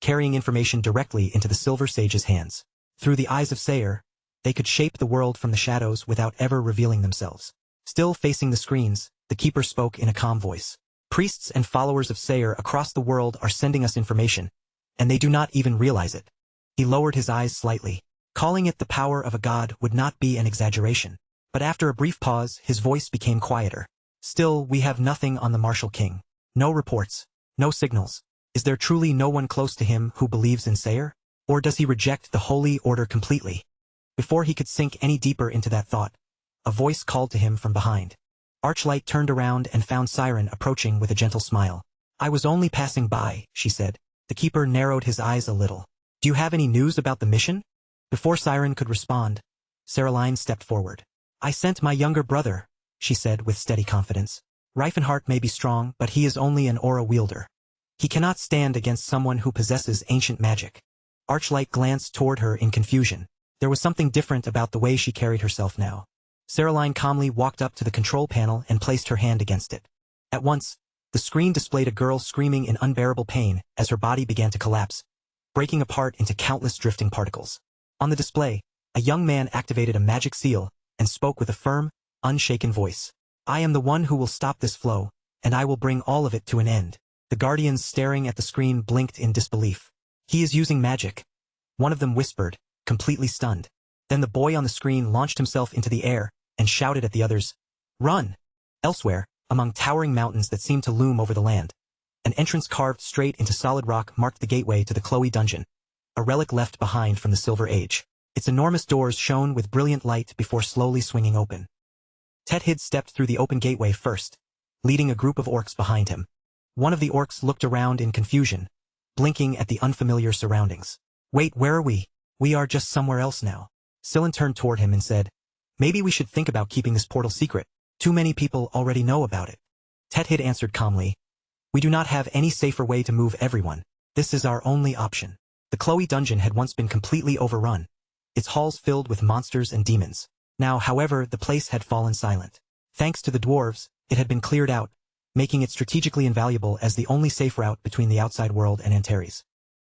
carrying information directly into the Silver Sage's hands. Through the Eyes of Sayer, they could shape the world from the shadows without ever revealing themselves. Still facing the screens, the Keeper spoke in a calm voice. "Priests and followers of Sayer across the world are sending us information, and they do not even realize it." He lowered his eyes slightly. Calling it the power of a god would not be an exaggeration. But after a brief pause, his voice became quieter. "Still, we have nothing on the Martial King. No reports, no signals. Is there truly no one close to him who believes in Sayer? Or does he reject the Holy Order completely?" Before he could sink any deeper into that thought, a voice called to him from behind. Archlight turned around and found Siren approaching with a gentle smile. "I was only passing by," she said. The Keeper narrowed his eyes a little. "Do you have any news about the mission?" Before Siren could respond, Saraline stepped forward. "I sent my younger brother," she said with steady confidence. "Reifenhart may be strong, but he is only an aura wielder. He cannot stand against someone who possesses ancient magic." Archlight glanced toward her in confusion. There was something different about the way she carried herself now. Saraline calmly walked up to the control panel and placed her hand against it. At once, the screen displayed a girl screaming in unbearable pain as her body began to collapse, breaking apart into countless drifting particles. On the display, a young man activated a magic seal and spoke with a firm, unshaken voice. "I am the one who will stop this flow, and I will bring all of it to an end." The guardians staring at the screen blinked in disbelief. "He is using magic," one of them whispered, completely stunned. Then the boy on the screen launched himself into the air and shouted at the others, "Run!" Elsewhere, among towering mountains that seemed to loom over the land, an entrance carved straight into solid rock marked the gateway to the Chloe dungeon, a relic left behind from the Silver Age. Its enormous doors shone with brilliant light before slowly swinging open. Tethid stepped through the open gateway first, leading a group of orcs behind him. One of the orcs looked around in confusion, blinking at the unfamiliar surroundings. "Wait, where are we? We are just somewhere else now." Scylla turned toward him and said, "Maybe we should think about keeping this portal secret." Too many people already know about it. Tethid answered calmly. We do not have any safer way to move everyone. This is our only option. The Chloe dungeon had once been completely overrun, its halls filled with monsters and demons. Now, however, the place had fallen silent. Thanks to the dwarves, it had been cleared out, making it strategically invaluable as the only safe route between the outside world and Antares.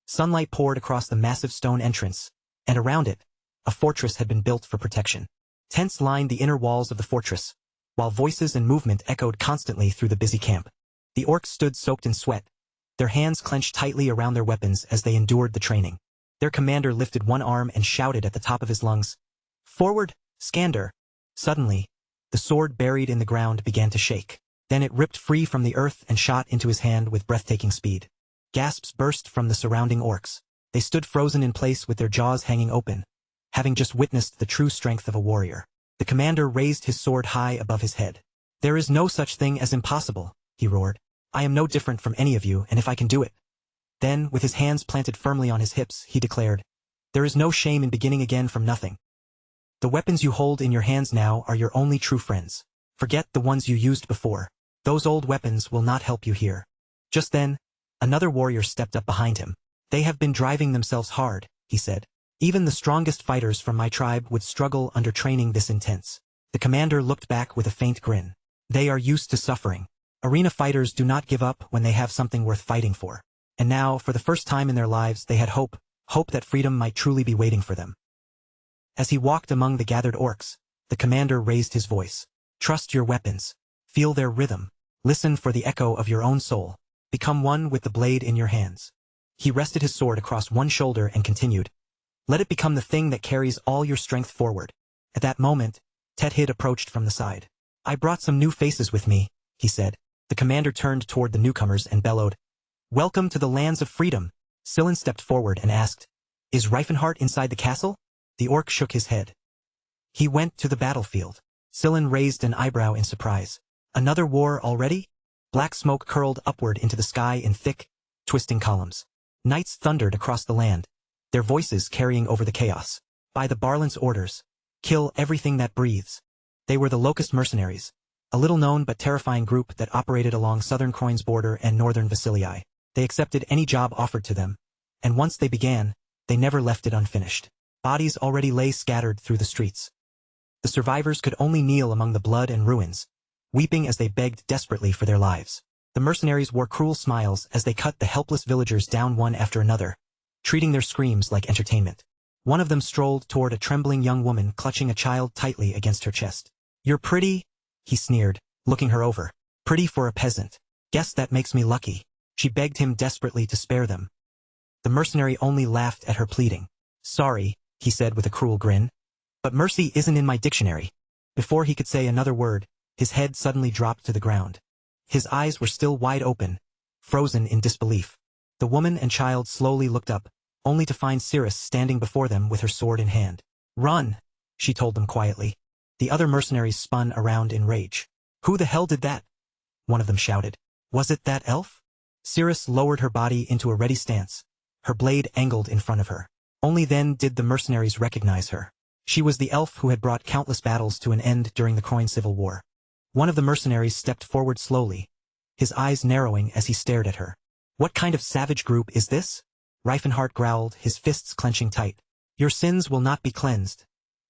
Sunlight poured across the massive stone entrance, and around it, a fortress had been built for protection. Tents lined the inner walls of the fortress, while voices and movement echoed constantly through the busy camp. The orcs stood soaked in sweat, their hands clenched tightly around their weapons as they endured the training. Their commander lifted one arm and shouted at the top of his lungs, "Forward, Skander!" Suddenly, the sword buried in the ground began to shake. Then it ripped free from the earth and shot into his hand with breathtaking speed. Gasps burst from the surrounding orcs. They stood frozen in place with their jaws hanging open, having just witnessed the true strength of a warrior. The commander raised his sword high above his head. "There is no such thing as impossible," he roared. "I am no different from any of you, and if I can do it." Then, with his hands planted firmly on his hips, he declared, "There is no shame in beginning again from nothing. The weapons you hold in your hands now are your only true friends. Forget the ones you used before. Those old weapons will not help you here." Just then, another warrior stepped up behind him. "They have been driving themselves hard," he said. "Even the strongest fighters from my tribe would struggle under training this intense." The commander looked back with a faint grin. "They are used to suffering. Arena fighters do not give up when they have something worth fighting for. And now, for the first time in their lives, they had hope that freedom might truly be waiting for them." As he walked among the gathered orcs, the commander raised his voice. "Trust your weapons. Feel their rhythm. Listen for the echo of your own soul. Become one with the blade in your hands." He rested his sword across one shoulder and continued, "Let it become the thing that carries all your strength forward." At that moment, Tethid approached from the side. "I brought some new faces with me," he said. The commander turned toward the newcomers and bellowed, "Welcome to the lands of freedom." Scylla stepped forward and asked, "Is Reifenhart inside the castle?" The orc shook his head. "He went to the battlefield." Scylla raised an eyebrow in surprise. "Another war already?" Black smoke curled upward into the sky in thick, twisting columns. Knights thundered across the land, their voices carrying over the chaos. "By the Barlant's orders, kill everything that breathes." They were the Locust Mercenaries, a little-known but terrifying group that operated along southern Croyne's border and northern Vasilii. They accepted any job offered to them, and once they began, they never left it unfinished. Bodies already lay scattered through the streets. The survivors could only kneel among the blood and ruins, weeping as they begged desperately for their lives. The mercenaries wore cruel smiles as they cut the helpless villagers down one after another, treating their screams like entertainment. One of them strolled toward a trembling young woman clutching a child tightly against her chest. "You're pretty," he sneered, looking her over. "Pretty for a peasant. Guess that makes me lucky." She begged him desperately to spare them. The mercenary only laughed at her pleading. "Sorry," he said with a cruel grin, "but mercy isn't in my dictionary." Before he could say another word, his head suddenly dropped to the ground. His eyes were still wide open, frozen in disbelief. The woman and child slowly looked up, only to find Cirrus standing before them with her sword in hand. "Run," she told them quietly. The other mercenaries spun around in rage. "Who the hell did that?" one of them shouted. "Was it that elf?" Cirrus lowered her body into a ready stance, her blade angled in front of her. Only then did the mercenaries recognize her. She was the elf who had brought countless battles to an end during the Croyne Civil War. One of the mercenaries stepped forward slowly, his eyes narrowing as he stared at her. "What kind of savage group is this?" Reifenhart growled, his fists clenching tight. "Your sins will not be cleansed.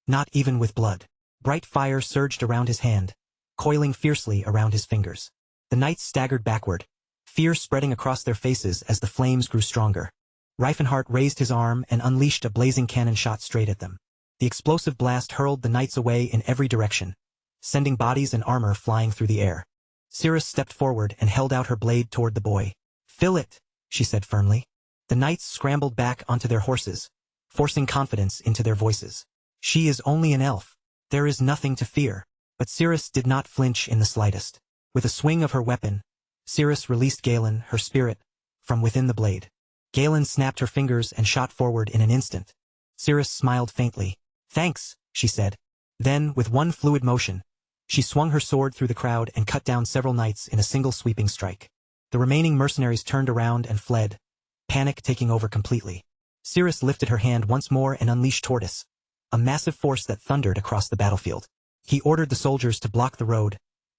Not even with blood." Bright fire surged around his hand, coiling fiercely around his fingers. The knights staggered backward, fear spreading across their faces as the flames grew stronger. Reifenhart raised his arm and unleashed a blazing cannon shot straight at them. The explosive blast hurled the knights away in every direction, sending bodies and armor flying through the air. Cirrus stepped forward and held out her blade toward the boy. "Fill it," she said firmly. The knights scrambled back onto their horses, forcing confidence into their voices. "She is only an elf. There is nothing to fear." But Cirrus did not flinch in the slightest. With a swing of her weapon, Cirrus released Galen, her spirit, from within the blade. Galen snapped her fingers and shot forward in an instant. Cirrus smiled faintly. "Thanks," she said. Then, with one fluid motion, she swung her sword through the crowd and cut down several knights in a single sweeping strike. The remaining mercenaries turned around and fled, panic taking over completely. Cirrus lifted her hand once more and unleashed Tortoise, a massive force that thundered across the battlefield. He ordered the soldiers to block the road,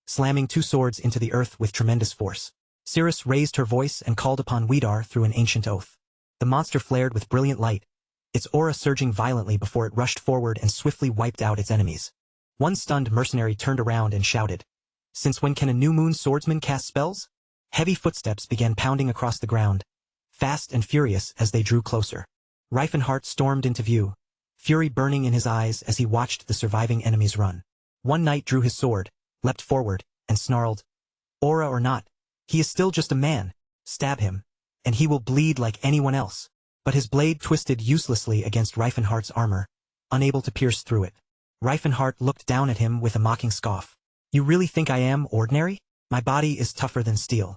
slamming two swords into the earth with tremendous force. Cirrus raised her voice and called upon Widar through an ancient oath. The monster flared with brilliant light, its aura surging violently before it rushed forward and swiftly wiped out its enemies. One stunned mercenary turned around and shouted, "Since when can a new moon swordsman cast spells?" Heavy footsteps began pounding across the ground, fast and furious as they drew closer. Reifenhart stormed into view, fury burning in his eyes as he watched the surviving enemies run. One knight drew his sword, leapt forward, and snarled, "Aura or not, he is still just a man. Stab him, and he will bleed like anyone else." But his blade twisted uselessly against Reifenhart's armor, unable to pierce through it. Reifenhart looked down at him with a mocking scoff. "You really think I am ordinary? My body is tougher than steel."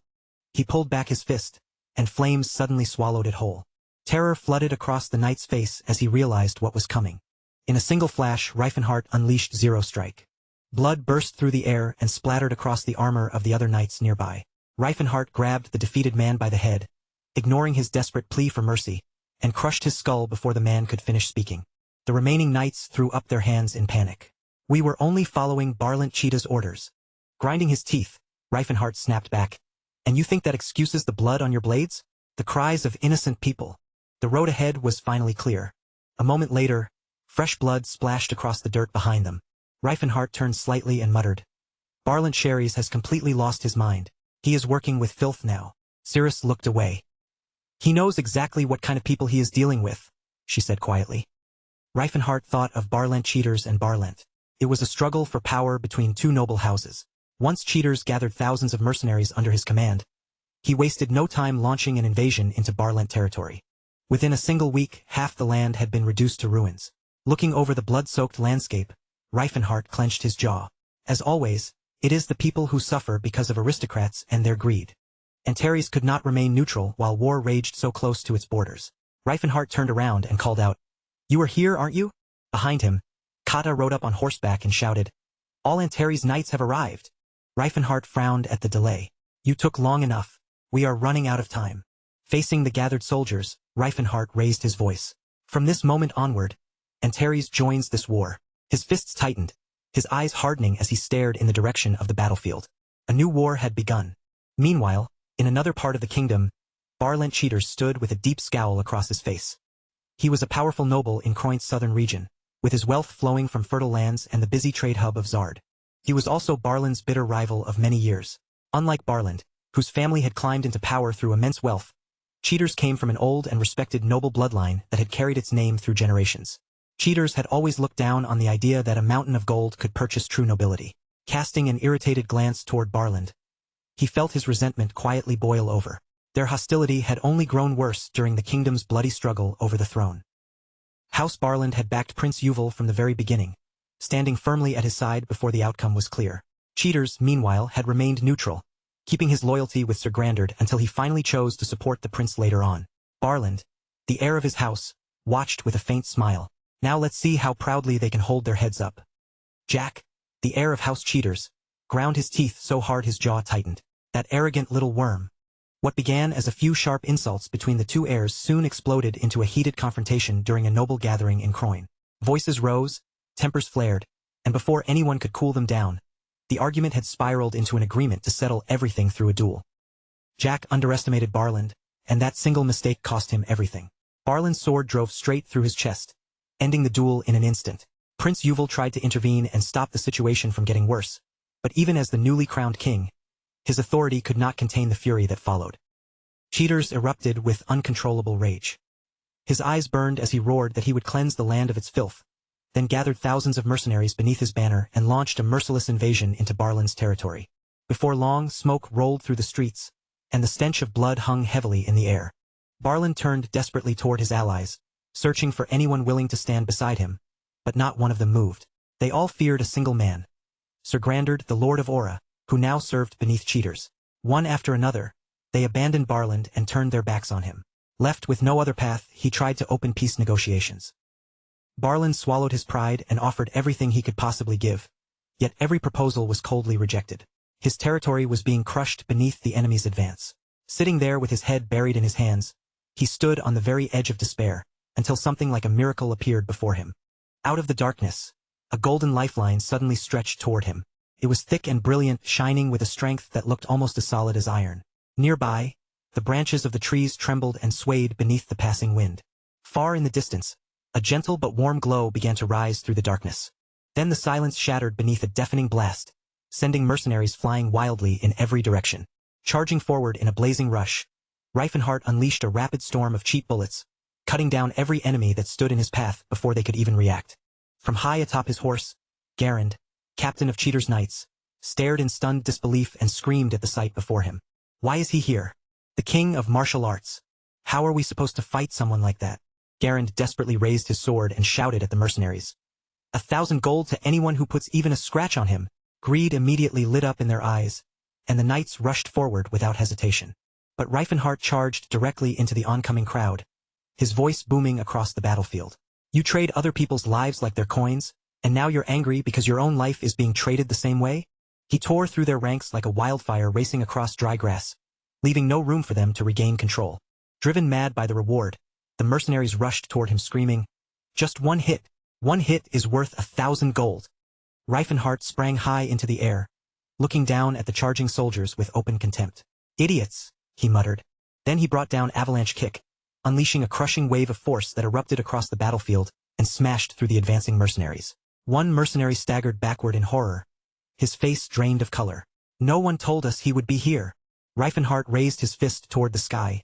He pulled back his fist, and flames suddenly swallowed it whole. Terror flooded across the knight's face as he realized what was coming. In a single flash, Reifenhart unleashed Zero Strike. Blood burst through the air and splattered across the armor of the other knights nearby. Reifenhart grabbed the defeated man by the head, ignoring his desperate plea for mercy, and crushed his skull before the man could finish speaking. The remaining knights threw up their hands in panic. "We were only following Barlant Cheetah's orders." Grinding his teeth, Reifenhart snapped back. "And you think that excuses the blood on your blades?" The cries of innocent people. The road ahead was finally clear. A moment later, fresh blood splashed across the dirt behind them. Reifenhart turned slightly and muttered, "Barlant Sherries has completely lost his mind. He is working with filth now." Cirrus looked away. "He knows exactly what kind of people he is dealing with," she said quietly. Reifenhart thought of Barlant cheaters and Barlant. It was a struggle for power between two noble houses. Once cheaters gathered thousands of mercenaries under his command, he wasted no time launching an invasion into Barlant territory. Within a single week, half the land had been reduced to ruins. Looking over the blood-soaked landscape, Reifenhart clenched his jaw. As always, it is the people who suffer because of aristocrats and their greed. Antares could not remain neutral while war raged so close to its borders. Reifenhart turned around and called out, "You are here, aren't you?" Behind him, Kata rode up on horseback and shouted, "All Antares knights have arrived." Reifenhart frowned at the delay. "You took long enough. We are running out of time." Facing the gathered soldiers, Reifenhart raised his voice. "From this moment onward, Antares joins this war." His fists tightened, his eyes hardening as he stared in the direction of the battlefield. A new war had begun. Meanwhile, in another part of the kingdom, Barlant Cheaters stood with a deep scowl across his face. He was a powerful noble in Croint's southern region, with his wealth flowing from fertile lands and the busy trade hub of Zard. He was also Barland's bitter rival of many years. Unlike Barland, whose family had climbed into power through immense wealth, Cheaters came from an old and respected noble bloodline that had carried its name through generations. Cheaters had always looked down on the idea that a mountain of gold could purchase true nobility. Casting an irritated glance toward Barland, he felt his resentment quietly boil over. Their hostility had only grown worse during the kingdom's bloody struggle over the throne. House Barland had backed Prince Yuval from the very beginning, standing firmly at his side before the outcome was clear. Cheaters, meanwhile, had remained neutral, keeping his loyalty with Sir Grandard until he finally chose to support the prince later on. Barland, the heir of his house, watched with a faint smile. "Now let's see how proudly they can hold their heads up." Jack, the heir of House Cheaters, ground his teeth so hard his jaw tightened. That arrogant little worm. What began as a few sharp insults between the two heirs soon exploded into a heated confrontation during a noble gathering in Croin. Voices rose, tempers flared, and before anyone could cool them down, the argument had spiraled into an agreement to settle everything through a duel. Jack underestimated Barland, and that single mistake cost him everything. Barland's sword drove straight through his chest, ending the duel in an instant. Prince Yuval tried to intervene and stop the situation from getting worse, but even as the newly crowned king, his authority could not contain the fury that followed. Cheaters erupted with uncontrollable rage. His eyes burned as he roared that he would cleanse the land of its filth, then gathered thousands of mercenaries beneath his banner and launched a merciless invasion into Barland's territory. Before long, smoke rolled through the streets, and the stench of blood hung heavily in the air. Barland turned desperately toward his allies, searching for anyone willing to stand beside him, but not one of them moved. They all feared a single man, Sir Grandard, the Lord of Aura, who now served beneath Cheaters. One after another, they abandoned Barland and turned their backs on him. Left with no other path, he tried to open peace negotiations. Barland swallowed his pride and offered everything he could possibly give, yet every proposal was coldly rejected. His territory was being crushed beneath the enemy's advance. Sitting there with his head buried in his hands, he stood on the very edge of despair, until something like a miracle appeared before him. Out of the darkness, a golden lifeline suddenly stretched toward him. It was thick and brilliant, shining with a strength that looked almost as solid as iron. Nearby, the branches of the trees trembled and swayed beneath the passing wind. Far in the distance, a gentle but warm glow began to rise through the darkness. Then the silence shattered beneath a deafening blast, sending mercenaries flying wildly in every direction. Charging forward in a blazing rush, Reifenhart unleashed a rapid storm of cheap bullets, cutting down every enemy that stood in his path before they could even react. From high atop his horse, Garand, captain of Cheater's Knights, stared in stunned disbelief and screamed at the sight before him. Why is he here? The king of martial arts. How are we supposed to fight someone like that? Garand desperately raised his sword and shouted at the mercenaries. 1,000 gold to anyone who puts even a scratch on him. Greed immediately lit up in their eyes, and the knights rushed forward without hesitation. But Reifenhart charged directly into the oncoming crowd, his voice booming across the battlefield. You trade other people's lives like their coins, and now you're angry because your own life is being traded the same way? He tore through their ranks like a wildfire racing across dry grass, leaving no room for them to regain control. Driven mad by the reward, the mercenaries rushed toward him screaming, "Just one hit! One hit is worth 1,000 gold!" Reifenhart sprang high into the air, looking down at the charging soldiers with open contempt. "Idiots!" he muttered. Then he brought down Avalanche Kick, unleashing a crushing wave of force that erupted across the battlefield and smashed through the advancing mercenaries. One mercenary staggered backward in horror, his face drained of color. "No one told us he would be here." Reifenhart raised his fist toward the sky,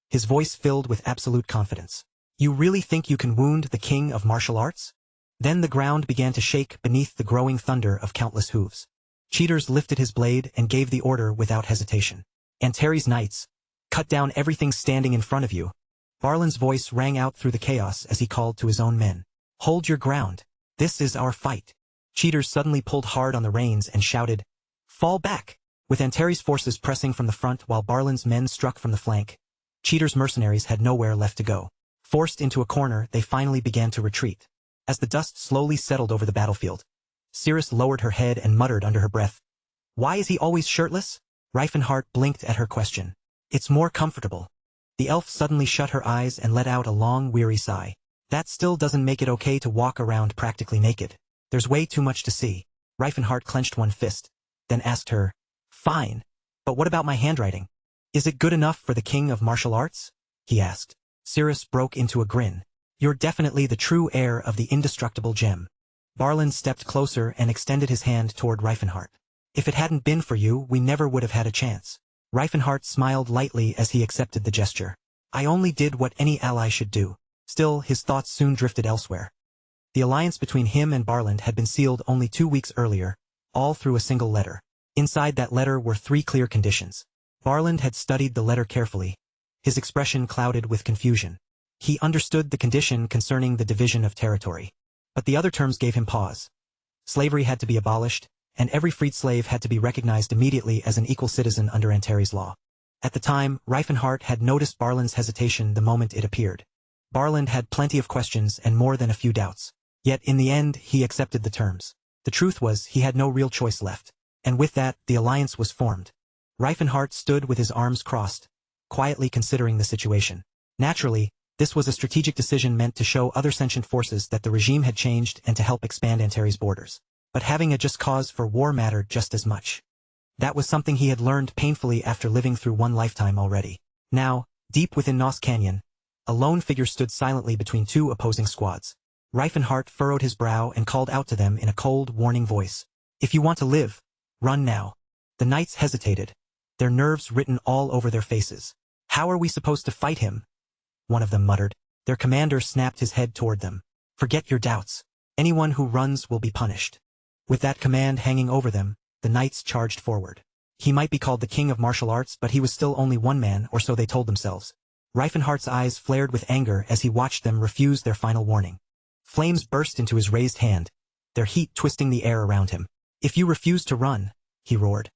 his voice filled with absolute confidence. "You really think you can wound the king of martial arts?" Then the ground began to shake beneath the growing thunder of countless hooves. Cheaters lifted his blade and gave the order without hesitation. "Antares Knights, cut down everything standing in front of you." Barlin's voice rang out through the chaos as he called to his own men. "Hold your ground. This is our fight." Cheaters suddenly pulled hard on the reins and shouted, "Fall back!" With Antares' forces pressing from the front while Barlin's men struck from the flank, Cheaters' mercenaries had nowhere left to go. Forced into a corner, they finally began to retreat. As the dust slowly settled over the battlefield, Cirrus lowered her head and muttered under her breath, "Why is he always shirtless?" Reifenhart blinked at her question. "It's more comfortable." The elf suddenly shut her eyes and let out a long, weary sigh. "That still doesn't make it okay to walk around practically naked. There's way too much to see." Reifenhart clenched one fist, then asked her, "Fine, but what about my handwriting? Is it good enough for the king of martial arts?" he asked. Cirrus broke into a grin. "You're definitely the true heir of the indestructible gem." Barlin stepped closer and extended his hand toward Reifenhart. "If it hadn't been for you, we never would have had a chance." Reifenhart smiled lightly as he accepted the gesture. "I only did what any ally should do." Still, his thoughts soon drifted elsewhere. The alliance between him and Barland had been sealed only 2 weeks earlier, all through a single letter. Inside that letter were 3 clear conditions. Barland had studied the letter carefully, his expression clouded with confusion. He understood the condition concerning the division of territory. But the other terms gave him pause. Slavery had to be abolished, and every freed slave had to be recognized immediately as an equal citizen under Antares law. At the time, Reifenhart had noticed Barland's hesitation the moment it appeared. Barland had plenty of questions and more than a few doubts. Yet in the end, he accepted the terms. The truth was, he had no real choice left. And with that, the alliance was formed. Reifenhart stood with his arms crossed, quietly considering the situation. Naturally, this was a strategic decision meant to show other sentient forces that the regime had changed and to help expand Antares' borders. But having a just cause for war mattered just as much. That was something he had learned painfully after living through one lifetime already. Now, deep within Nos Canyon, a lone figure stood silently between 2 opposing squads. Reifenhart furrowed his brow and called out to them in a cold, warning voice. "If you want to live, run now." The knights hesitated, their nerves written all over their faces. "How are we supposed to fight him?" one of them muttered. Their commander snapped his head toward them. "Forget your doubts. Anyone who runs will be punished." With that command hanging over them, the knights charged forward. He might be called the king of martial arts, but he was still only one man, or so they told themselves. Reifenhart's eyes flared with anger as he watched them refuse their final warning. Flames burst into his raised hand, their heat twisting the air around him. "If you refuse to run," he roared,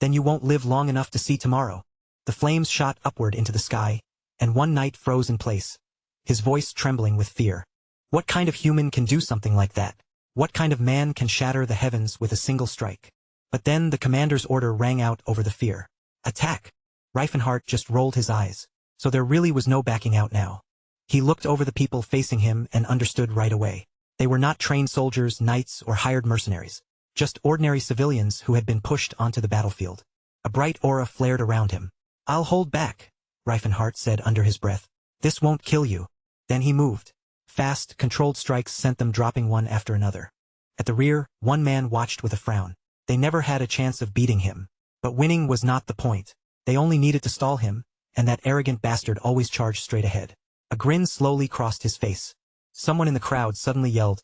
"then you won't live long enough to see tomorrow." The flames shot upward into the sky, and one knight froze in place, his voice trembling with fear. What kind of human can do something like that? What kind of man can shatter the heavens with a single strike? But then the commander's order rang out over the fear. "Attack!" Reifenhart just rolled his eyes. So there really was no backing out now. He looked over the people facing him and understood right away. They were not trained soldiers, knights, or hired mercenaries. just ordinary civilians who had been pushed onto the battlefield. A bright aura flared around him. "I'll hold back," Reifenhart said under his breath. "This won't kill you." Then he moved. Fast, controlled strikes sent them dropping one after another. At the rear, one man watched with a frown. They never had a chance of beating him. But winning was not the point. They only needed to stall him, and that arrogant bastard always charged straight ahead. A grin slowly crossed his face. Someone in the crowd suddenly yelled,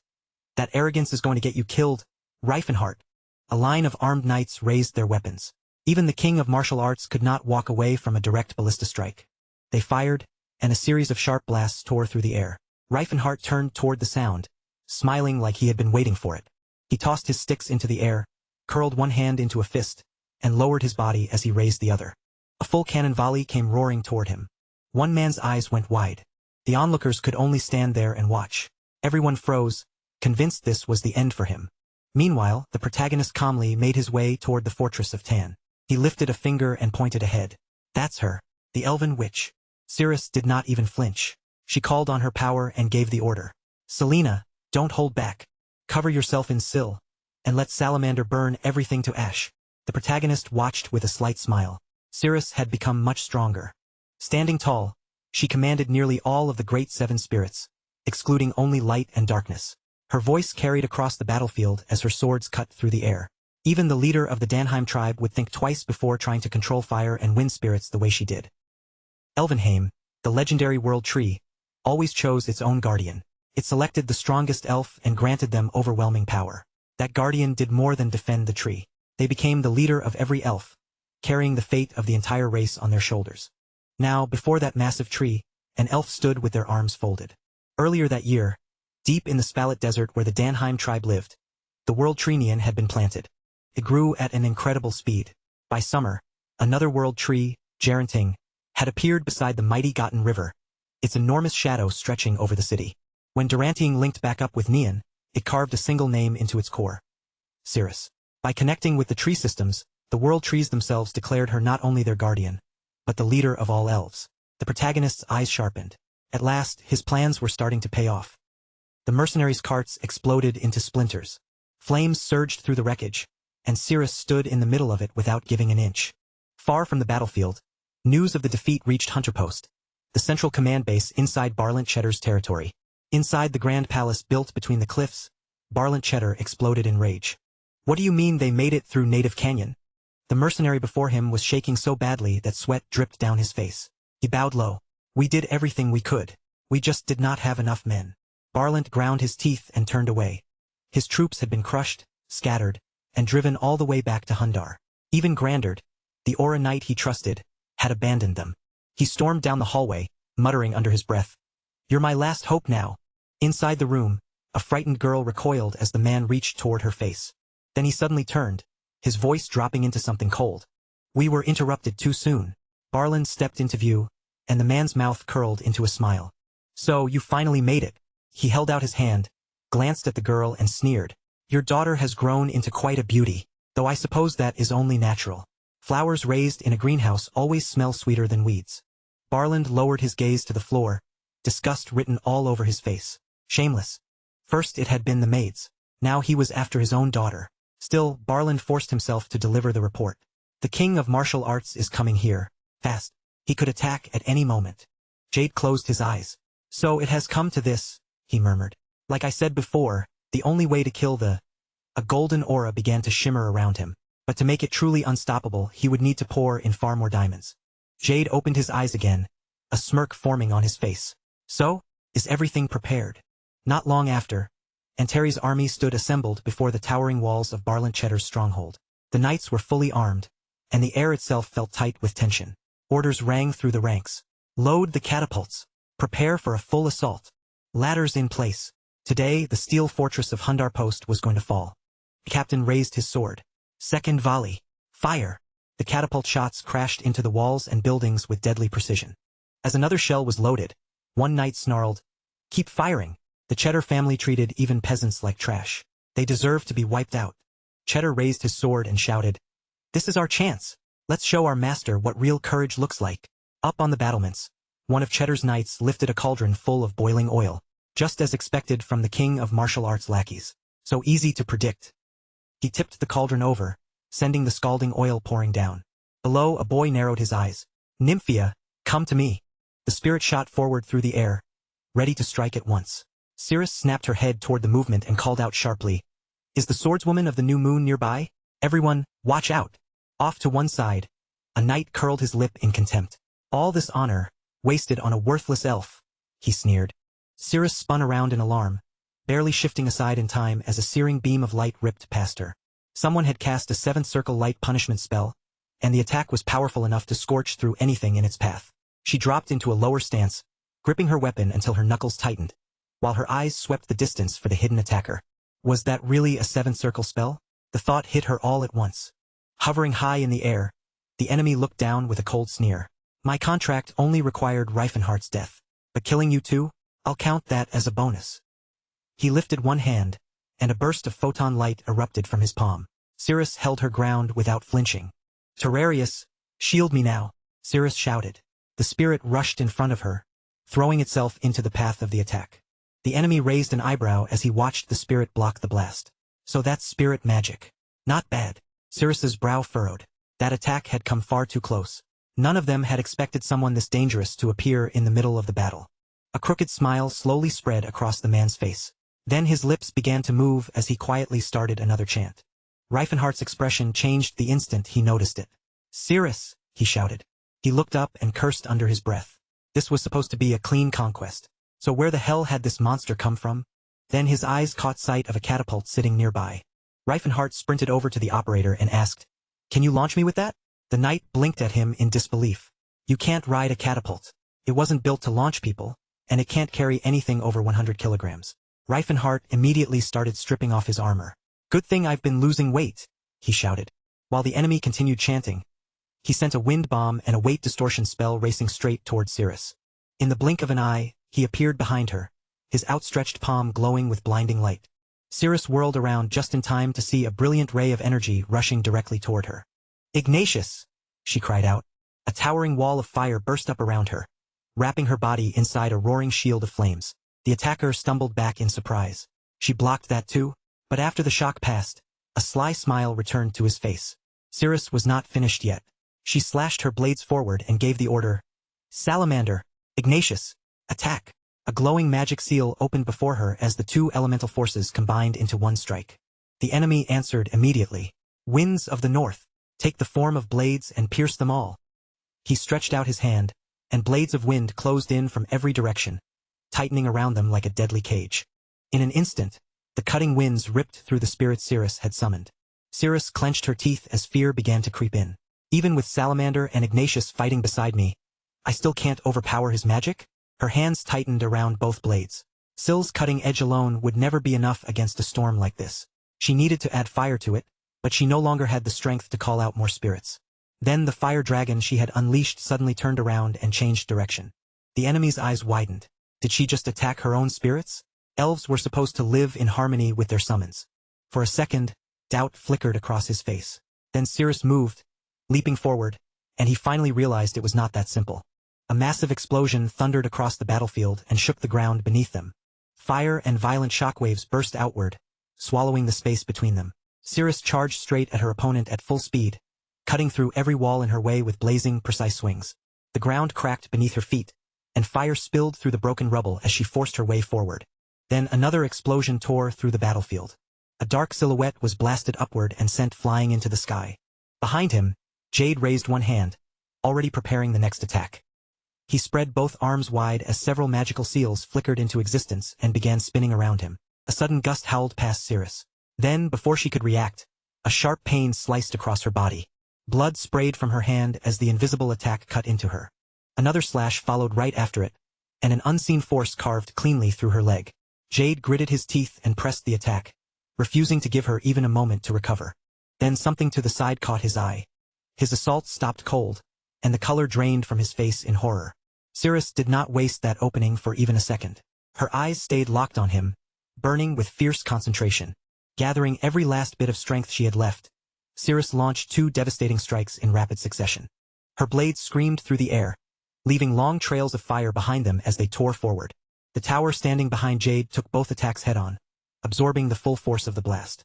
"That arrogance is going to get you killed, Reifenhart." A line of armed knights raised their weapons. Even the king of martial arts could not walk away from a direct ballista strike. They fired, and a series of sharp blasts tore through the air. Reifenhart turned toward the sound, smiling like he had been waiting for it. He tossed his sticks into the air, curled one hand into a fist, and lowered his body as he raised the other. A full cannon volley came roaring toward him. One man's eyes went wide. The onlookers could only stand there and watch. Everyone froze, convinced this was the end for him. Meanwhile, the protagonist calmly made his way toward the fortress of Tan. He lifted a finger and pointed ahead. "That's her, the elven witch." Cirrus did not even flinch. She called on her power and gave the order. "Selena, don't hold back. Cover yourself in Sil, and let Salamander burn everything to ash." The protagonist watched with a slight smile. Cirrus had become much stronger. Standing tall, she commanded nearly all of the great seven spirits, excluding only light and darkness. Her voice carried across the battlefield as her swords cut through the air. Even the leader of the Danheim tribe would think twice before trying to control fire and wind spirits the way she did. Elvenheim, the legendary world tree, always chose its own guardian. It selected the strongest elf and granted them overwhelming power. That guardian did more than defend the tree. They became the leader of every elf, carrying the fate of the entire race on their shoulders. Now, before that massive tree, an elf stood with their arms folded. Earlier that year, deep in the Spalit Desert where the Danheim tribe lived, the world tree Neon had been planted. It grew at an incredible speed. By summer, another world tree, Gerenting, had appeared beside the mighty Gotten River, its enormous shadow stretching over the city. When Duranting linked back up with Neon, it carved a single name into its core: Cirrus. By connecting with the tree systems, the world trees themselves declared her not only their guardian, but the leader of all elves. The protagonist's eyes sharpened. At last, his plans were starting to pay off. The mercenaries' carts exploded into splinters. Flames surged through the wreckage, and Cirrus stood in the middle of it without giving an inch. Far from the battlefield, news of the defeat reached Hunterpost, the central command base inside Barlant Cheddar's territory. Inside the grand palace built between the cliffs, Barlant Cheddar exploded in rage. "What do you mean they made it through Native Canyon?" The mercenary before him was shaking so badly that sweat dripped down his face. He bowed low. "We did everything we could. We just did not have enough men." Barlant ground his teeth and turned away. His troops had been crushed, scattered, and driven all the way back to Hundar. Even Grandard, the Aura Knight he trusted, had abandoned them. He stormed down the hallway, muttering under his breath, "You're my last hope now." Inside the room, a frightened girl recoiled as the man reached toward her face. Then he suddenly turned, his voice dropping into something cold. "We were interrupted too soon." Barland stepped into view, and the man's mouth curled into a smile. "So, you finally made it." He held out his hand, glanced at the girl and sneered. "Your daughter has grown into quite a beauty, though I suppose that is only natural. Flowers raised in a greenhouse always smell sweeter than weeds." Barland lowered his gaze to the floor, disgust written all over his face. Shameless. First it had been the maids. Now he was after his own daughter. Still, Barland forced himself to deliver the report. "The king of martial arts is coming here. Fast. He could attack at any moment." Jade closed his eyes. "So it has come to this," he murmured. "Like I said before, the only way to kill the—" A golden aura began to shimmer around him. But to make it truly unstoppable, he would need to pour in far more diamonds. Jade opened his eyes again, a smirk forming on his face. "So, is everything prepared?" Not long after, Antares' army stood assembled before the towering walls of Barlant Cheddar's stronghold. The knights were fully armed, and the air itself felt tight with tension. Orders rang through the ranks. "Load the catapults. Prepare for a full assault. Ladders in place." Today, the steel fortress of Hundar Post was going to fall. The captain raised his sword. Second volley. Fire. The catapult shots crashed into the walls and buildings with deadly precision. As another shell was loaded, one knight snarled, "Keep firing." The Cheddar family treated even peasants like trash. They deserved to be wiped out. Cheddar raised his sword and shouted, "This is our chance. Let's show our master what real courage looks like." Up on the battlements, one of Cheddar's knights lifted a cauldron full of boiling oil, just as expected from the king of martial arts lackeys. So easy to predict. He tipped the cauldron over, sending the scalding oil pouring down. Below, a boy narrowed his eyes. Nymphia, come to me. The spirit shot forward through the air, ready to strike at once. Cirrus snapped her head toward the movement and called out sharply, "Is the swordswoman of the new moon nearby? Everyone, watch out!" Off to one side, a knight curled his lip in contempt. "All this honor, wasted on a worthless elf," he sneered. Cirrus spun around in alarm, barely shifting aside in time as a searing beam of light ripped past her. Someone had cast a seventh circle light punishment spell, and the attack was powerful enough to scorch through anything in its path. She dropped into a lower stance, gripping her weapon until her knuckles tightened, while her eyes swept the distance for the hidden attacker. Was that really a seventh circle spell? The thought hit her all at once. Hovering high in the air, the enemy looked down with a cold sneer. "My contract only required Reifenhardt's death, but killing you too? I'll count that as a bonus." He lifted one hand, and a burst of photon light erupted from his palm. Cirrus held her ground without flinching. "Terrarius, shield me now," Cirrus shouted. The spirit rushed in front of her, throwing itself into the path of the attack. The enemy raised an eyebrow as he watched the spirit block the blast. "So that's spirit magic. Not bad." Cirrus's brow furrowed. That attack had come far too close. None of them had expected someone this dangerous to appear in the middle of the battle. A crooked smile slowly spread across the man's face. Then his lips began to move as he quietly started another chant. Reifenhardt's expression changed the instant he noticed it. "Cirrus!" he shouted. He looked up and cursed under his breath. This was supposed to be a clean conquest. So where the hell had this monster come from? Then his eyes caught sight of a catapult sitting nearby. Reifenhardt sprinted over to the operator and asked, "Can you launch me with that?" The knight blinked at him in disbelief. "You can't ride a catapult. It wasn't built to launch people, and it can't carry anything over 100 kilograms. Reifenhardt immediately started stripping off his armor. "Good thing I've been losing weight," he shouted. While the enemy continued chanting, he sent a wind bomb and a weight distortion spell racing straight toward Cirrus. In the blink of an eye, he appeared behind her, his outstretched palm glowing with blinding light. Cirrus whirled around just in time to see a brilliant ray of energy rushing directly toward her. "Ignatius!" she cried out. A towering wall of fire burst up around her, wrapping her body inside a roaring shield of flames. The attacker stumbled back in surprise. She blocked that too, but after the shock passed, a sly smile returned to his face. Cirrus was not finished yet. She slashed her blades forward and gave the order, "Salamander, Ignatius, attack!" A glowing magic seal opened before her as the two elemental forces combined into one strike. The enemy answered immediately. "Winds of the north, take the form of blades and pierce them all." He stretched out his hand, and blades of wind closed in from every direction, tightening around them like a deadly cage. In an instant, the cutting winds ripped through the spirit Cirrus had summoned. Cirrus clenched her teeth as fear began to creep in. "Even with Salamander and Ignatius fighting beside me, I still can't overpower his magic?" Her hands tightened around both blades. Syl's cutting edge alone would never be enough against a storm like this. She needed to add fire to it, but she no longer had the strength to call out more spirits. Then the fire dragon she had unleashed suddenly turned around and changed direction. The enemy's eyes widened. Did she just attack her own spirits? Elves were supposed to live in harmony with their summons. For a second, doubt flickered across his face. Then Cirrus moved, leaping forward, and he finally realized it was not that simple. A massive explosion thundered across the battlefield and shook the ground beneath them. Fire and violent shockwaves burst outward, swallowing the space between them. Cirrus charged straight at her opponent at full speed, cutting through every wall in her way with blazing, precise swings. The ground cracked beneath her feet, and fire spilled through the broken rubble as she forced her way forward. Then another explosion tore through the battlefield. A dark silhouette was blasted upward and sent flying into the sky. Behind him, Jade raised one hand, already preparing the next attack. He spread both arms wide as several magical seals flickered into existence and began spinning around him. A sudden gust howled past Cirrus. Then, before she could react, a sharp pain sliced across her body. Blood sprayed from her hand as the invisible attack cut into her. Another slash followed right after it, and an unseen force carved cleanly through her leg. Jade gritted his teeth and pressed the attack, refusing to give her even a moment to recover. Then something to the side caught his eye. His assault stopped cold, and the color drained from his face in horror. Cirrus did not waste that opening for even a second. Her eyes stayed locked on him, burning with fierce concentration. Gathering every last bit of strength she had left, Cirrus launched two devastating strikes in rapid succession. Her blades screamed through the air, leaving long trails of fire behind them as they tore forward. The tower standing behind Jade took both attacks head-on, absorbing the full force of the blast.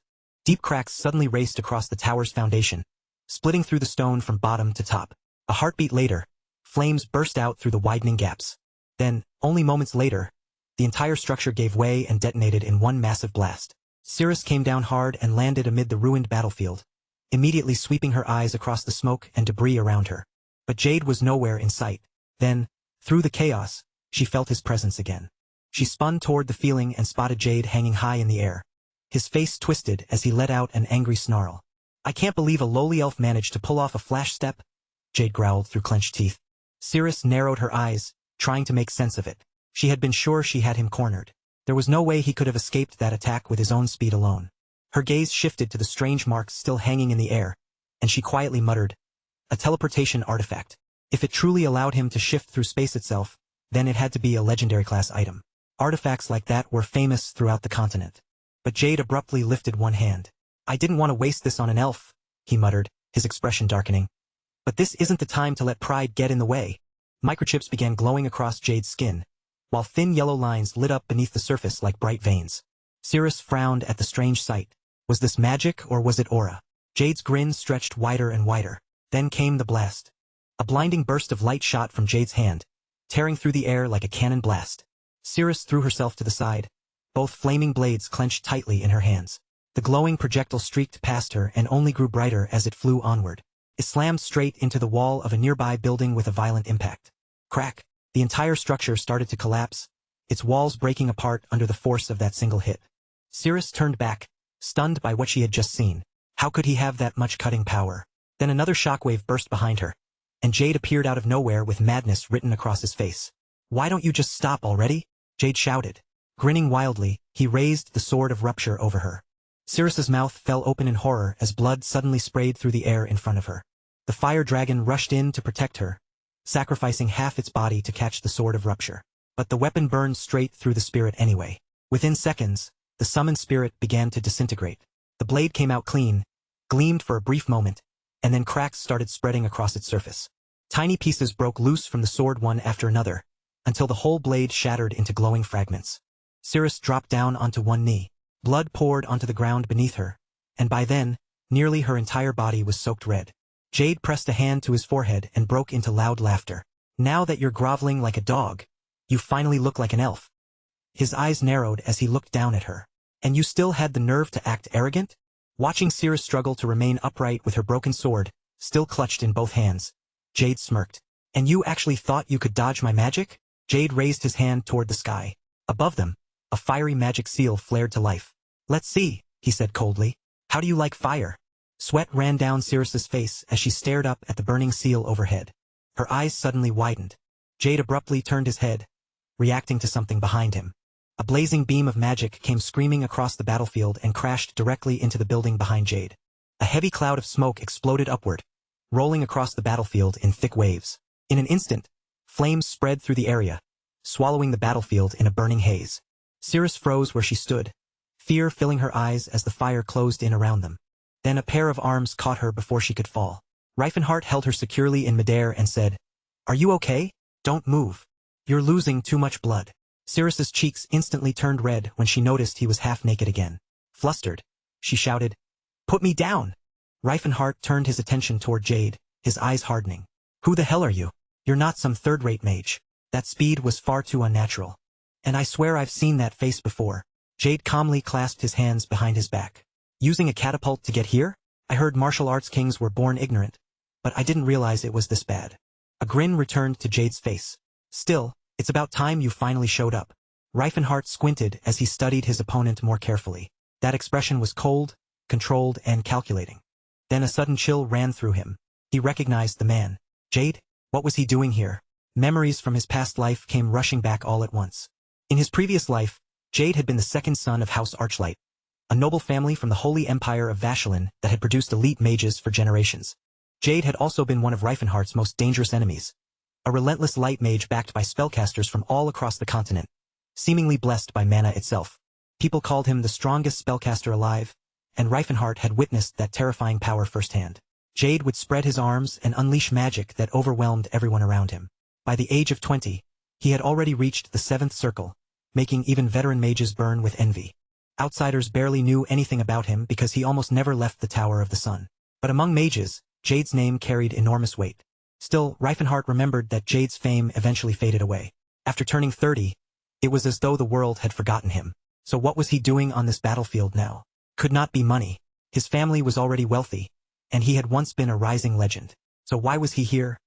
Deep cracks suddenly raced across the tower's foundation, splitting through the stone from bottom to top. A heartbeat later, flames burst out through the widening gaps. Then, only moments later, the entire structure gave way and detonated in one massive blast. Cirrus came down hard and landed amid the ruined battlefield, immediately sweeping her eyes across the smoke and debris around her. But Jade was nowhere in sight. Then, through the chaos, she felt his presence again. She spun toward the feeling and spotted Jade hanging high in the air. His face twisted as he let out an angry snarl. "I can't believe a lowly elf managed to pull off a flash step," Jade growled through clenched teeth. Cirrus narrowed her eyes, trying to make sense of it. She had been sure she had him cornered. There was no way he could have escaped that attack with his own speed alone. Her gaze shifted to the strange marks still hanging in the air, and she quietly muttered, "A teleportation artifact. If it truly allowed him to shift through space itself, then it had to be a legendary class item." Artifacts like that were famous throughout the continent. But Jade abruptly lifted one hand. "I didn't want to waste this on an elf," he muttered, his expression darkening. "But this isn't the time to let pride get in the way." Microchips began glowing across Jade's skin, while thin yellow lines lit up beneath the surface like bright veins. Cirrus frowned at the strange sight. Was this magic or was it aura? Jade's grin stretched wider and wider. Then came the blast. A blinding burst of light shot from Jade's hand, tearing through the air like a cannon blast. Cirrus threw herself to the side, both flaming blades clenched tightly in her hands. The glowing projectile streaked past her and only grew brighter as it flew onward. It slammed straight into the wall of a nearby building with a violent impact. Crack! The entire structure started to collapse, its walls breaking apart under the force of that single hit. Cirrus turned back, stunned by what she had just seen. How could he have that much cutting power? Then another shockwave burst behind her, and Jade appeared out of nowhere with madness written across his face. "Why don't you just stop already?" Jade shouted. Grinning wildly, he raised the sword of rupture over her. Cirrus's mouth fell open in horror as blood suddenly sprayed through the air in front of her. The fire dragon rushed in to protect her, sacrificing half its body to catch the sword of rupture. But the weapon burned straight through the spirit anyway. Within seconds, the summoned spirit began to disintegrate. The blade came out clean, gleamed for a brief moment, and then cracks started spreading across its surface. Tiny pieces broke loose from the sword one after another, until the whole blade shattered into glowing fragments. Cirrus dropped down onto one knee. Blood poured onto the ground beneath her, and by then, nearly her entire body was soaked red. Jade pressed a hand to his forehead and broke into loud laughter. "Now that you're groveling like a dog, you finally look like an elf." His eyes narrowed as he looked down at her. "And you still had the nerve to act arrogant?" Watching Cirrus struggle to remain upright with her broken sword, still clutched in both hands, Jade smirked. "And you actually thought you could dodge my magic?" Jade raised his hand toward the sky. Above them, a fiery magic seal flared to life. "Let's see," he said coldly. "How do you like fire?" Sweat ran down Cirrus's face as she stared up at the burning seal overhead. Her eyes suddenly widened. Jade abruptly turned his head, reacting to something behind him. A blazing beam of magic came screaming across the battlefield and crashed directly into the building behind Jade. A heavy cloud of smoke exploded upward, rolling across the battlefield in thick waves. In an instant, flames spread through the area, swallowing the battlefield in a burning haze. Cirrus froze where she stood, fear filling her eyes as the fire closed in around them. Then a pair of arms caught her before she could fall. Reifenhart held her securely in midair and said, "Are you okay? Don't move. You're losing too much blood." Cirrus's cheeks instantly turned red when she noticed he was half naked again. Flustered, she shouted, "Put me down!" Reifenhart turned his attention toward Jade, his eyes hardening. "Who the hell are you? You're not some third-rate mage." That speed was far too unnatural. "And I swear I've seen that face before." Jade calmly clasped his hands behind his back. "Using a catapult to get here? I heard martial arts kings were born ignorant, but I didn't realize it was this bad." A grin returned to Jade's face. "Still, it's about time you finally showed up." Reifenhart squinted as he studied his opponent more carefully. That expression was cold, controlled, and calculating. Then a sudden chill ran through him. He recognized the man. Jade? What was he doing here? Memories from his past life came rushing back all at once. In his previous life, Jade had been the second son of House Archlight, a noble family from the Holy Empire of Vashalin that had produced elite mages for generations. Jade had also been one of Reifenhart's most dangerous enemies, a relentless light mage backed by spellcasters from all across the continent, seemingly blessed by mana itself. People called him the strongest spellcaster alive, and Reifenhart had witnessed that terrifying power firsthand. Jade would spread his arms and unleash magic that overwhelmed everyone around him. By the age of 20, he had already reached the 7th circle, making even veteran mages burn with envy. Outsiders barely knew anything about him because he almost never left the Tower of the Sun. But among mages, Jade's name carried enormous weight. Still, Reifenhart remembered that Jade's fame eventually faded away. After turning 30, it was as though the world had forgotten him. So what was he doing on this battlefield now? Could not be money. His family was already wealthy, and he had once been a rising legend. So why was he here?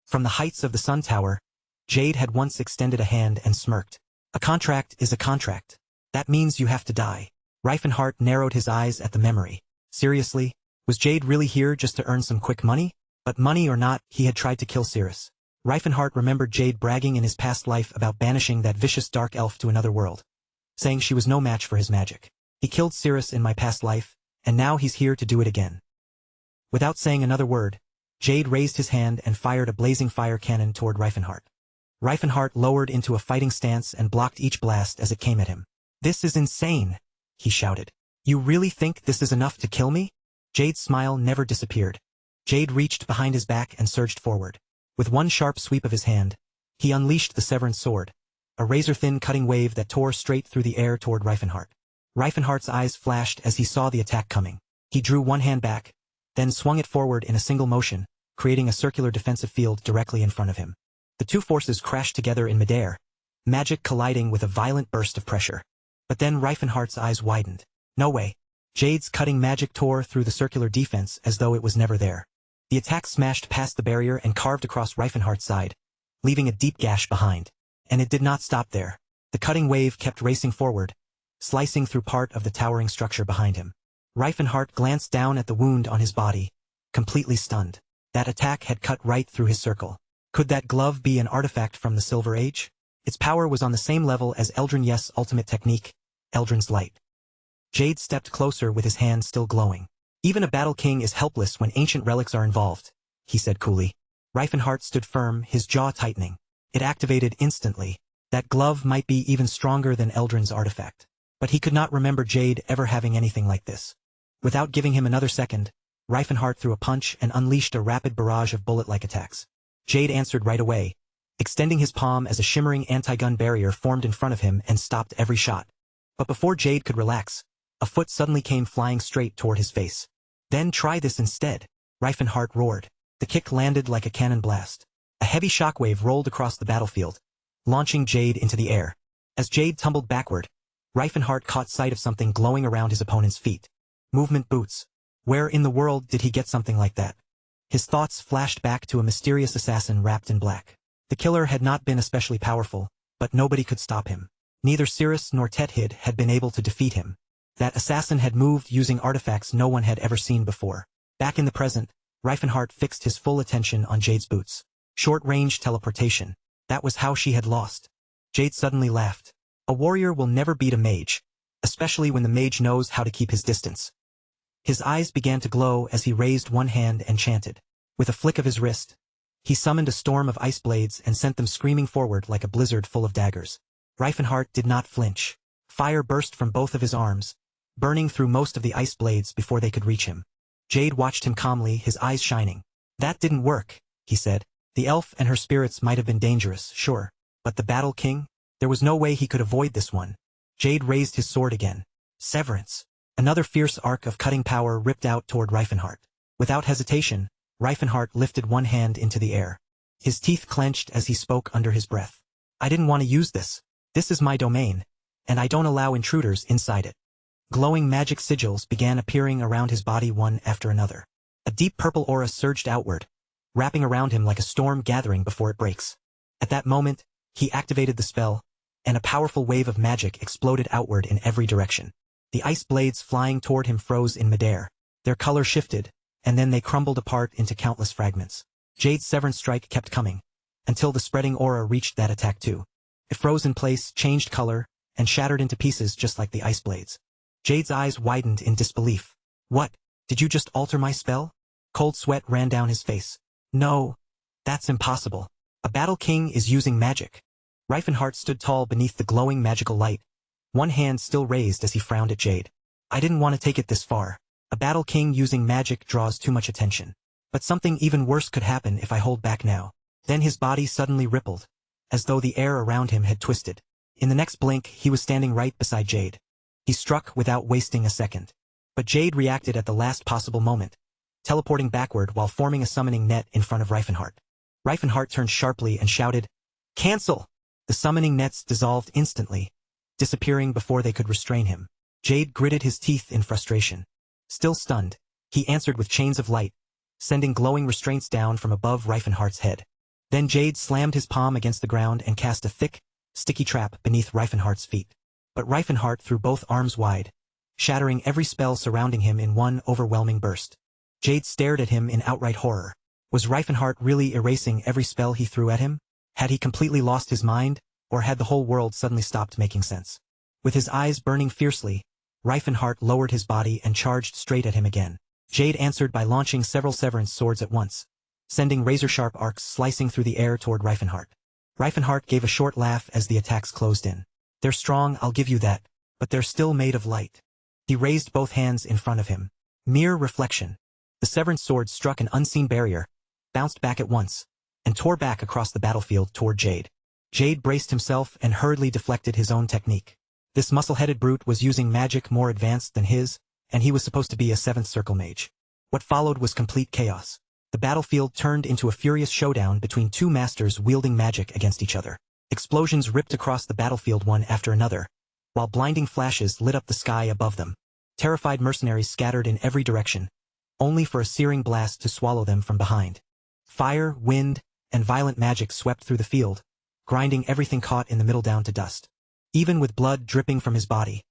From the heights of the Sun Tower, Jade had once extended a hand and smirked. A contract is a contract. That means you have to die. Reifenhart narrowed his eyes at the memory. Seriously? Was Jade really here just to earn some quick money? But money or not, he had tried to kill Cirrus. Reifenhart remembered Jade bragging in his past life about banishing that vicious dark elf to another world, saying she was no match for his magic. He killed Cirrus in my past life, and now he's here to do it again. Without saying another word, Jade raised his hand and fired a blazing fire cannon toward Reifenhart. Reifenhart lowered into a fighting stance and blocked each blast as it came at him. "This is insane," he shouted. "You really think this is enough to kill me?" Jade's smile never disappeared. Jade reached behind his back and surged forward. With one sharp sweep of his hand, he unleashed the Severance Sword, a razor-thin cutting wave that tore straight through the air toward Reifenhart. Reifenhart's eyes flashed as he saw the attack coming. He drew one hand back, then swung it forward in a single motion, creating a circular defensive field directly in front of him. The two forces crashed together in midair, magic colliding with a violent burst of pressure. But then Reifenhart's eyes widened. No way. Jade's cutting magic tore through the circular defense as though it was never there. The attack smashed past the barrier and carved across Reifenhart's side, leaving a deep gash behind. And it did not stop there. The cutting wave kept racing forward, slicing through part of the towering structure behind him. Reifenhart glanced down at the wound on his body, completely stunned. That attack had cut right through his circle. Could that glove be an artifact from the Silver Age? Its power was on the same level as Eldrin Yes' ultimate technique, Eldrin's Light. Jade stepped closer with his hand still glowing. "Even a battle king is helpless when ancient relics are involved," he said coolly. Reifenhart stood firm, his jaw tightening. It activated instantly. That glove might be even stronger than Eldrin's artifact. But he could not remember Jade ever having anything like this. Without giving him another second, Reifenhart threw a punch and unleashed a rapid barrage of bullet-like attacks. Jade answered right away, extending his palm as a shimmering anti-gun barrier formed in front of him and stopped every shot. But before Jade could relax, a foot suddenly came flying straight toward his face. "Then try this instead," Reifenhart roared. The kick landed like a cannon blast. A heavy shockwave rolled across the battlefield, launching Jade into the air. As Jade tumbled backward, Reifenhart caught sight of something glowing around his opponent's feet. Movement boots. Where in the world did he get something like that? His thoughts flashed back to a mysterious assassin wrapped in black. The killer had not been especially powerful, but nobody could stop him. Neither Cirrus nor Tethid had been able to defeat him. That assassin had moved using artifacts no one had ever seen before. Back in the present, Reifenhart fixed his full attention on Jade's boots. Short-range teleportation. That was how she had lost. Jade suddenly laughed. A warrior will never beat a mage, especially when the mage knows how to keep his distance. His eyes began to glow as he raised one hand and chanted. With a flick of his wrist, he summoned a storm of ice blades and sent them screaming forward like a blizzard full of daggers. Reifenhart did not flinch. Fire burst from both of his arms, burning through most of the ice blades before they could reach him. Jade watched him calmly, his eyes shining. "That didn't work," he said. "The elf and her spirits might have been dangerous, sure. But the Battle King? There was no way he could avoid this one." Jade raised his sword again. Severance. Another fierce arc of cutting power ripped out toward Reifenhart. Without hesitation, Reifenhart lifted one hand into the air. His teeth clenched as he spoke under his breath. "I didn't want to use this. This is my domain, and I don't allow intruders inside it." Glowing magic sigils began appearing around his body one after another. A deep purple aura surged outward, wrapping around him like a storm gathering before it breaks. At that moment, he activated the spell, and a powerful wave of magic exploded outward in every direction. The ice blades flying toward him froze in midair. Their color shifted, and then they crumbled apart into countless fragments. Jade's severance strike kept coming, until the spreading aura reached that attack too. It froze in place, changed color, and shattered into pieces just like the ice blades. Jade's eyes widened in disbelief. "What? Did you just alter my spell?" Cold sweat ran down his face. "No. That's impossible. A battle king is using magic." Reifenhart stood tall beneath the glowing magical light, one hand still raised as he frowned at Jade. "I didn't want to take it this far. A battle king using magic draws too much attention. But something even worse could happen if I hold back now." Then his body suddenly rippled, as though the air around him had twisted. In the next blink, he was standing right beside Jade. He struck without wasting a second. But Jade reacted at the last possible moment, teleporting backward while forming a summoning net in front of Reifenhart. Reifenhart turned sharply and shouted, "Cancel!" The summoning nets dissolved instantly, disappearing before they could restrain him. Jade gritted his teeth in frustration. Still stunned, he answered with chains of light, sending glowing restraints down from above Reifenhart's head. Then Jade slammed his palm against the ground and cast a thick, sticky trap beneath Reifenhart's feet. But Reifenhart threw both arms wide, shattering every spell surrounding him in one overwhelming burst. Jade stared at him in outright horror. Was Reifenhart really erasing every spell he threw at him? Had he completely lost his mind, or had the whole world suddenly stopped making sense? With his eyes burning fiercely, Reifenhart lowered his body and charged straight at him again. Jade answered by launching several severance swords at once, sending razor-sharp arcs slicing through the air toward Reifenhart. Reifenhart gave a short laugh as the attacks closed in. "They're strong, I'll give you that, but they're still made of light." He raised both hands in front of him. Mere reflection. The severance sword struck an unseen barrier, bounced back at once, and tore back across the battlefield toward Jade. Jade braced himself and hurriedly deflected his own technique. This muscle-headed brute was using magic more advanced than his, and he was supposed to be a seventh circle mage. What followed was complete chaos. The battlefield turned into a furious showdown between two masters wielding magic against each other. Explosions ripped across the battlefield one after another, while blinding flashes lit up the sky above them. Terrified mercenaries scattered in every direction, only for a searing blast to swallow them from behind. Fire, wind, and violent magic swept through the field, grinding everything caught in the middle down to dust. Even with blood dripping from his body,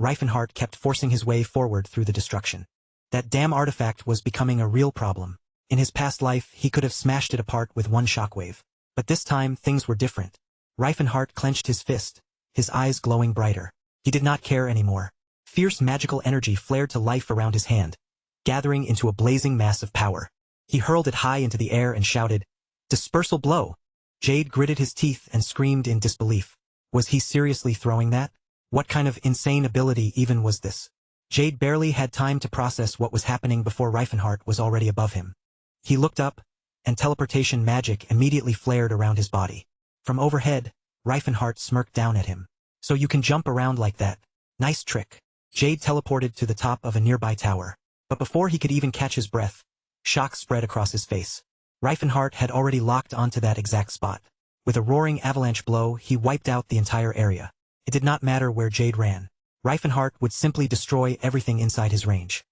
Reifenhart kept forcing his way forward through the destruction. That damn artifact was becoming a real problem. In his past life, he could have smashed it apart with one shockwave. But this time, things were different. Reifenhart clenched his fist, his eyes glowing brighter. He did not care anymore. Fierce magical energy flared to life around his hand, gathering into a blazing mass of power. He hurled it high into the air and shouted, "Dispersal blow!" Jade gritted his teeth and screamed in disbelief. Was he seriously throwing that? What kind of insane ability even was this? Jade barely had time to process what was happening before Reifenhart was already above him. He looked up, and teleportation magic immediately flared around his body. From overhead, Reifenhart smirked down at him. "So you can jump around like that. Nice trick." Jade teleported to the top of a nearby tower. But before he could even catch his breath, shock spread across his face. Reifenhart had already locked onto that exact spot. With a roaring avalanche blow, he wiped out the entire area. It did not matter where Jade ran. Reifenhart would simply destroy everything inside his range.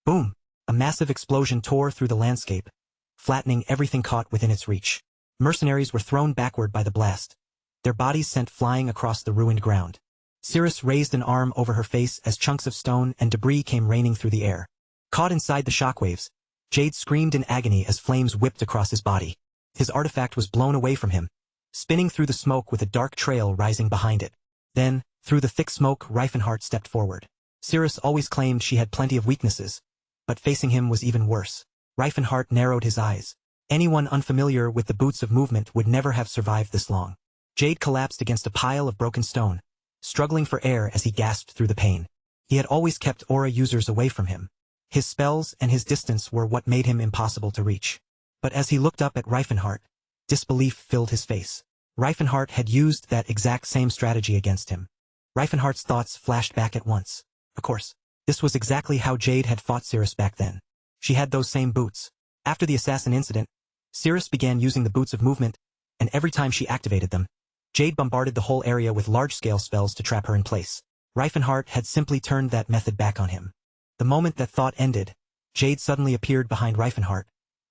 Boom! A massive explosion tore through the landscape, flattening everything caught within its reach. Mercenaries were thrown backward by the blast, their bodies sent flying across the ruined ground. Cirrus raised an arm over her face as chunks of stone and debris came raining through the air. Caught inside the shockwaves, Jade screamed in agony as flames whipped across his body. His artifact was blown away from him, spinning through the smoke with a dark trail rising behind it. Then, through the thick smoke, Reifenhart stepped forward. Cirrus always claimed she had plenty of weaknesses, but facing him was even worse. Reifenhart narrowed his eyes. Anyone unfamiliar with the boots of movement would never have survived this long. Jade collapsed against a pile of broken stone, struggling for air as he gasped through the pain. He had always kept aura users away from him. His spells and his distance were what made him impossible to reach. But as he looked up at Reifenhart, disbelief filled his face. Reifenhart had used that exact same strategy against him. Reifenhart's thoughts flashed back at once. Of course, this was exactly how Jade had fought Cirrus back then. She had those same boots. After the assassin incident, Cirrus began using the boots of movement, and every time she activated them, Jade bombarded the whole area with large-scale spells to trap her in place. Reifenhart had simply turned that method back on him. The moment that thought ended, Jade suddenly appeared behind Reifenhart,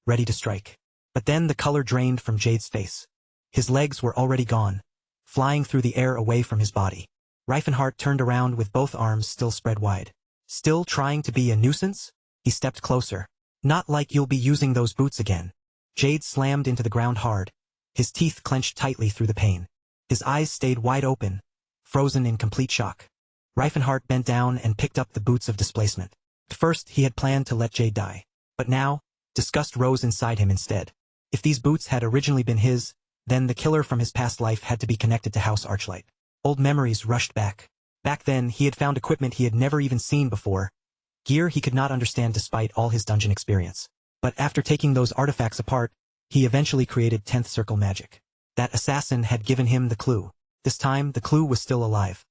ready to strike. But then the color drained from Jade's face. His legs were already gone, flying through the air away from his body. Reifenhart turned around with both arms still spread wide. "Still trying to be a nuisance?" He stepped closer. "Not like you'll be using those boots again." Jade slammed into the ground hard, his teeth clenched tightly through the pain. His eyes stayed wide open, frozen in complete shock. Reifenhart bent down and picked up the boots of displacement. At first, he had planned to let Jade die. But now, disgust rose inside him instead. If these boots had originally been his, then the killer from his past life had to be connected to House Archlight. Old memories rushed back. Back then, he had found equipment he had never even seen before, gear he could not understand despite all his dungeon experience. But after taking those artifacts apart, he eventually created 10th Circle magic. That assassin had given him the clue. This time, the clue was still alive.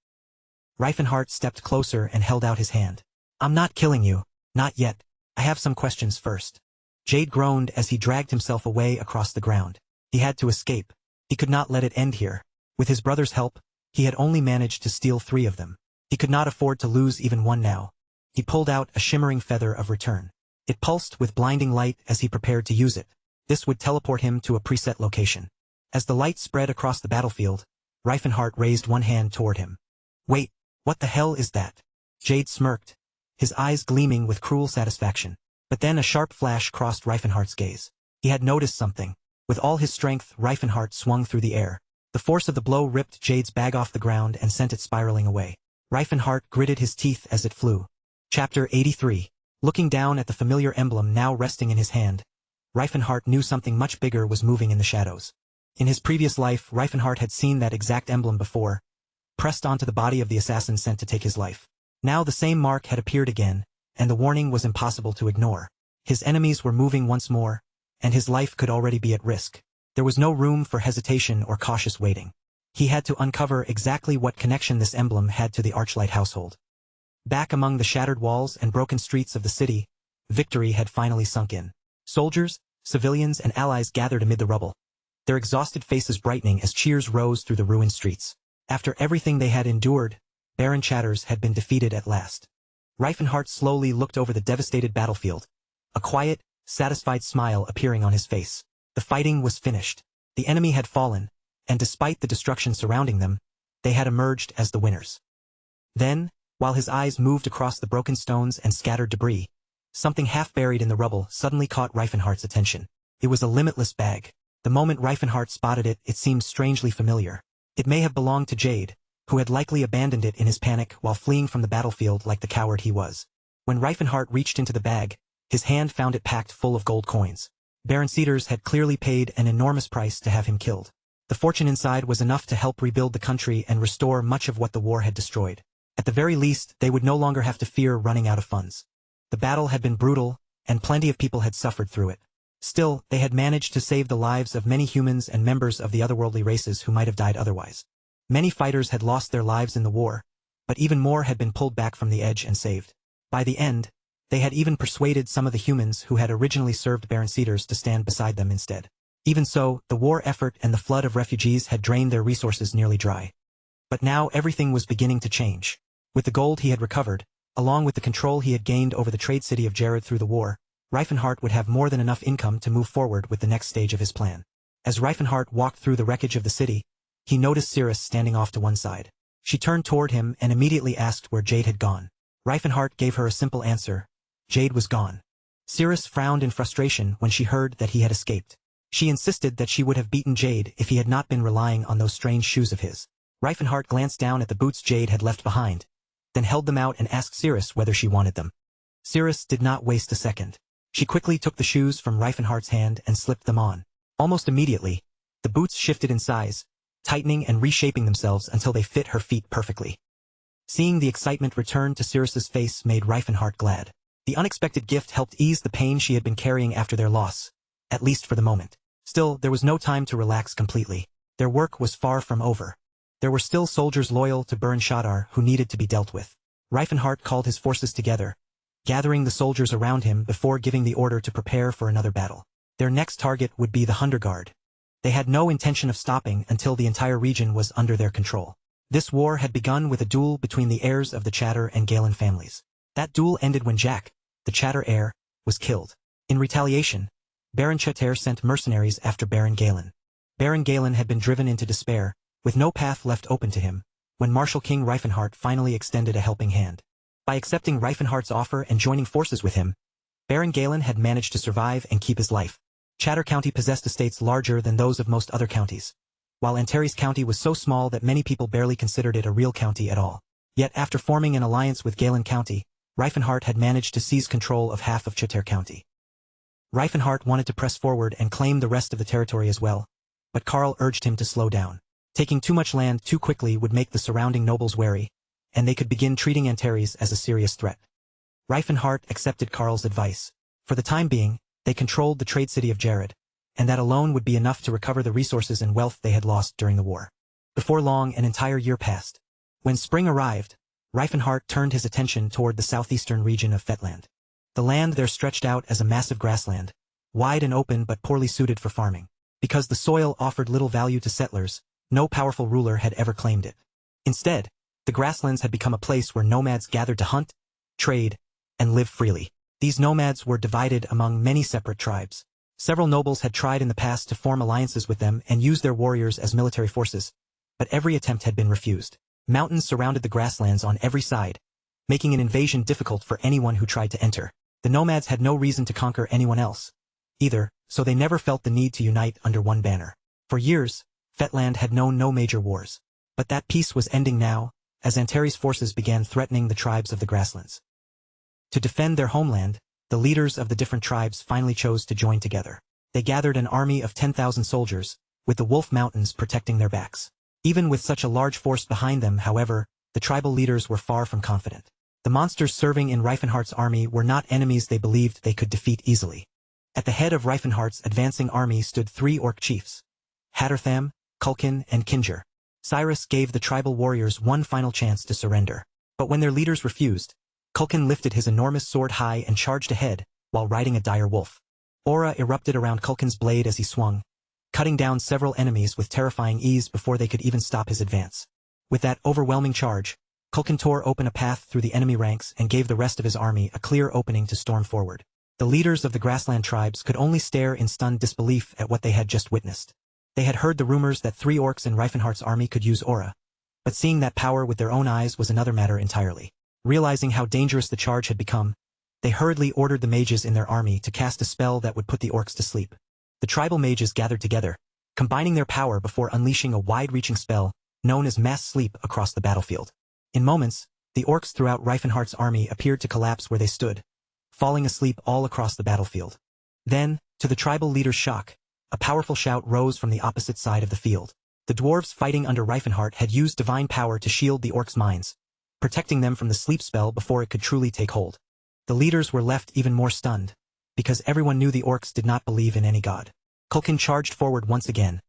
Reifenhart stepped closer and held out his hand. I'm not killing you. Not yet. I have some questions first. Jade groaned as he dragged himself away across the ground. He had to escape. He could not let it end here. With his brother's help, he had only managed to steal 3 of them. He could not afford to lose even one now. He pulled out a shimmering feather of return. It pulsed with blinding light as he prepared to use it. This would teleport him to a preset location. As the light spread across the battlefield, Reifenhart raised one hand toward him. Wait, what the hell is that? Jade smirked, his eyes gleaming with cruel satisfaction. But then a sharp flash crossed Reifenhart's gaze. He had noticed something. With all his strength, Reifenhart swung through the air. The force of the blow ripped Jade's bag off the ground and sent it spiraling away. Reifenhart gritted his teeth as it flew. Chapter 83. Looking down at the familiar emblem now resting in his hand, Reifenhart knew something much bigger was moving in the shadows. In his previous life, Reifenhart had seen that exact emblem before, pressed onto the body of the assassin sent to take his life. Now the same mark had appeared again, and the warning was impossible to ignore. His enemies were moving once more, and his life could already be at risk. There was no room for hesitation or cautious waiting. He had to uncover exactly what connection this emblem had to the Archlight household. Back among the shattered walls and broken streets of the city, victory had finally sunk in. Soldiers, civilians, and allies gathered amid the rubble, their exhausted faces brightening as cheers rose through the ruined streets. After everything they had endured, Baron Chatters had been defeated at last. Reifenhart slowly looked over the devastated battlefield, a quiet, satisfied smile appearing on his face. The fighting was finished. The enemy had fallen, and despite the destruction surrounding them, they had emerged as the winners. Then, while his eyes moved across the broken stones and scattered debris, something half buried in the rubble suddenly caught Reifenhart's attention. It was a limitless bag. The moment Reifenhart spotted it, it seemed strangely familiar. It may have belonged to Jade, who had likely abandoned it in his panic while fleeing from the battlefield like the coward he was. When Reifenhart reached into the bag, his hand found it packed full of gold coins. Baron Cedars had clearly paid an enormous price to have him killed. The fortune inside was enough to help rebuild the country and restore much of what the war had destroyed. At the very least, they would no longer have to fear running out of funds. The battle had been brutal, and plenty of people had suffered through it. Still, they had managed to save the lives of many humans and members of the otherworldly races who might have died otherwise. Many fighters had lost their lives in the war, but even more had been pulled back from the edge and saved. By the end, they had even persuaded some of the humans who had originally served Baron Cedars to stand beside them instead. Even so, the war effort and the flood of refugees had drained their resources nearly dry. But now everything was beginning to change. With the gold he had recovered, along with the control he had gained over the trade city of Jared through the war, Reifenhart would have more than enough income to move forward with the next stage of his plan. As Reifenhart walked through the wreckage of the city, he noticed Cirrus standing off to one side. She turned toward him and immediately asked where Jade had gone. Reifenhart gave her a simple answer. Jade was gone. Cirrus frowned in frustration when she heard that he had escaped. She insisted that she would have beaten Jade if he had not been relying on those strange shoes of his. Reifenhart glanced down at the boots Jade had left behind, then held them out and asked Cirrus whether she wanted them. Cirrus did not waste a second. She quickly took the shoes from Reifenhart's hand and slipped them on. Almost immediately, the boots shifted in size, tightening and reshaping themselves until they fit her feet perfectly. Seeing the excitement return to Cirrus's face made Reifenhart glad. The unexpected gift helped ease the pain she had been carrying after their loss, at least for the moment. Still, there was no time to relax completely. Their work was far from over. There were still soldiers loyal to Baron Shadar who needed to be dealt with. Reifenhart called his forces together, gathering the soldiers around him before giving the order to prepare for another battle. Their next target would be the Hunter Guard. They had no intention of stopping until the entire region was under their control. This war had begun with a duel between the heirs of the Chatter and Galen families. That duel ended when Jack, the Chatter heir, was killed. In retaliation, Baron Chatter sent mercenaries after Baron Galen. Baron Galen had been driven into despair, with no path left open to him, when Marshal King Reifenhart finally extended a helping hand. By accepting Reifenhart's offer and joining forces with him, Baron Galen had managed to survive and keep his life. Chatter County possessed estates larger than those of most other counties, while Antares County was so small that many people barely considered it a real county at all. Yet after forming an alliance with Galen County, Reifenhart had managed to seize control of half of Chatter County. Reifenhart wanted to press forward and claim the rest of the territory as well, but Karl urged him to slow down. Taking too much land too quickly would make the surrounding nobles wary, and they could begin treating Antares as a serious threat. Reifenhart accepted Karl's advice. For the time being, they controlled the trade city of Jared, and that alone would be enough to recover the resources and wealth they had lost during the war. Before long, an entire year passed. When spring arrived, Reifenhart turned his attention toward the southeastern region of Fetland. The land there stretched out as a massive grassland, wide and open but poorly suited for farming. Because the soil offered little value to settlers, no powerful ruler had ever claimed it. Instead, the grasslands had become a place where nomads gathered to hunt, trade, and live freely. These nomads were divided among many separate tribes. Several nobles had tried in the past to form alliances with them and use their warriors as military forces, but every attempt had been refused. Mountains surrounded the grasslands on every side, making an invasion difficult for anyone who tried to enter. The nomads had no reason to conquer anyone else, either, so they never felt the need to unite under one banner. For years, Fetland had known no major wars. But that peace was ending now, as Antares' forces began threatening the tribes of the grasslands. To defend their homeland, the leaders of the different tribes finally chose to join together. They gathered an army of 10,000 soldiers, with the Wolf Mountains protecting their backs. Even with such a large force behind them, however, the tribal leaders were far from confident. The monsters serving in Reifenhart's army were not enemies they believed they could defeat easily. At the head of Reifenhart's advancing army stood 3 orc chiefs: Hattertham, Kulkin, and Kinger. Cyrus gave the tribal warriors one final chance to surrender. But when their leaders refused, Kulkin lifted his enormous sword high and charged ahead, while riding a dire wolf. Aura erupted around Kulkin's blade as he swung, cutting down several enemies with terrifying ease before they could even stop his advance. With that overwhelming charge, Kulkin tore open a path through the enemy ranks and gave the rest of his army a clear opening to storm forward. The leaders of the grassland tribes could only stare in stunned disbelief at what they had just witnessed. They had heard the rumors that 3 orcs in Reifenhart's army could use aura, but seeing that power with their own eyes was another matter entirely. Realizing how dangerous the charge had become, they hurriedly ordered the mages in their army to cast a spell that would put the orcs to sleep. The tribal mages gathered together, combining their power before unleashing a wide-reaching spell known as mass sleep across the battlefield. In moments, the orcs throughout Reifenhart's army appeared to collapse where they stood, falling asleep all across the battlefield. Then, to the tribal leader's shock, a powerful shout rose from the opposite side of the field. The dwarves fighting under Reifenhart had used divine power to shield the orcs' minds, protecting them from the sleep spell before it could truly take hold. The leaders were left even more stunned, because everyone knew the orcs did not believe in any god. Kulkin charged forward once again,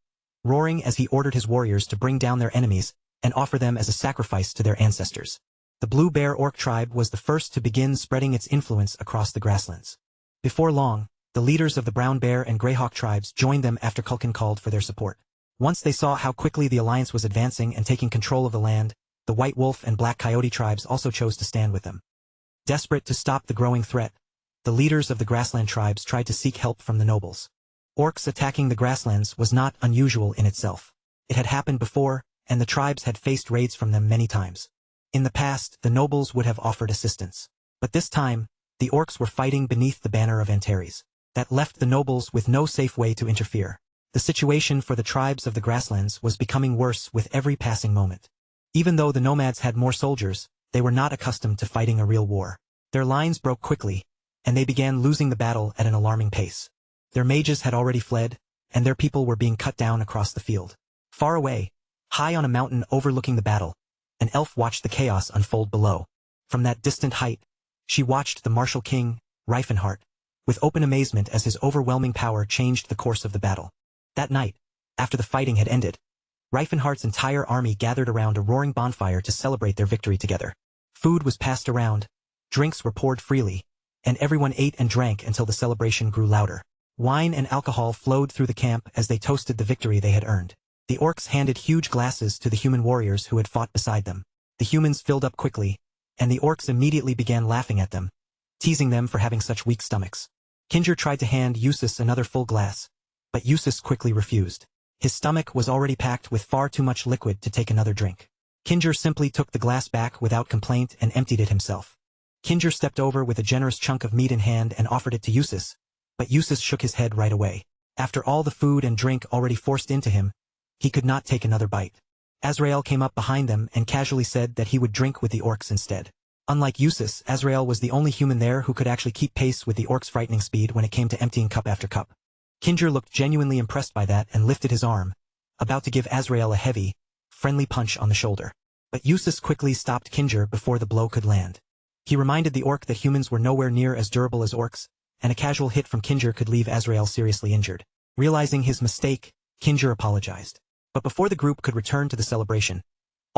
roaring as he ordered his warriors to bring down their enemies and offer them as a sacrifice to their ancestors. The Blue Bear Orc tribe was the first to begin spreading its influence across the grasslands. Before long, the leaders of the Brown Bear and Greyhawk tribes joined them after Kulkin called for their support. Once they saw how quickly the alliance was advancing and taking control of the land, the White Wolf and Black Coyote tribes also chose to stand with them. Desperate to stop the growing threat, the leaders of the grassland tribes tried to seek help from the nobles. Orcs attacking the grasslands was not unusual in itself. It had happened before, and the tribes had faced raids from them many times. In the past, the nobles would have offered assistance. But this time, the orcs were fighting beneath the banner of Antares. That left the nobles with no safe way to interfere. The situation for the tribes of the grasslands was becoming worse with every passing moment. Even though the nomads had more soldiers, they were not accustomed to fighting a real war. Their lines broke quickly, and they began losing the battle at an alarming pace. Their mages had already fled, and their people were being cut down across the field. Far away, high on a mountain overlooking the battle, an elf watched the chaos unfold below. From that distant height, she watched the martial king, Reifenhart, with open amazement as his overwhelming power changed the course of the battle. That night, after the fighting had ended, Reifenhart's entire army gathered around a roaring bonfire to celebrate their victory together. Food was passed around, drinks were poured freely, and everyone ate and drank until the celebration grew louder. Wine and alcohol flowed through the camp as they toasted the victory they had earned. The orcs handed huge glasses to the human warriors who had fought beside them. The humans filled up quickly, and the orcs immediately began laughing at them, teasing them for having such weak stomachs. Kinger tried to hand Eustace another full glass, but Eustace quickly refused. His stomach was already packed with far too much liquid to take another drink. Kinger simply took the glass back without complaint and emptied it himself. Kinger stepped over with a generous chunk of meat in hand and offered it to Eustace, but Eustace shook his head right away. After all the food and drink already forced into him, he could not take another bite. Azrael came up behind them and casually said that he would drink with the orcs instead. Unlike Eustace, Azrael was the only human there who could actually keep pace with the orcs' frightening speed when it came to emptying cup after cup. Kinger looked genuinely impressed by that and lifted his arm, about to give Azrael a heavy, friendly punch on the shoulder. But Eustace quickly stopped Kinger before the blow could land. He reminded the orc that humans were nowhere near as durable as orcs, and a casual hit from Kinger could leave Azrael seriously injured. Realizing his mistake, Kinger apologized. But before the group could return to the celebration,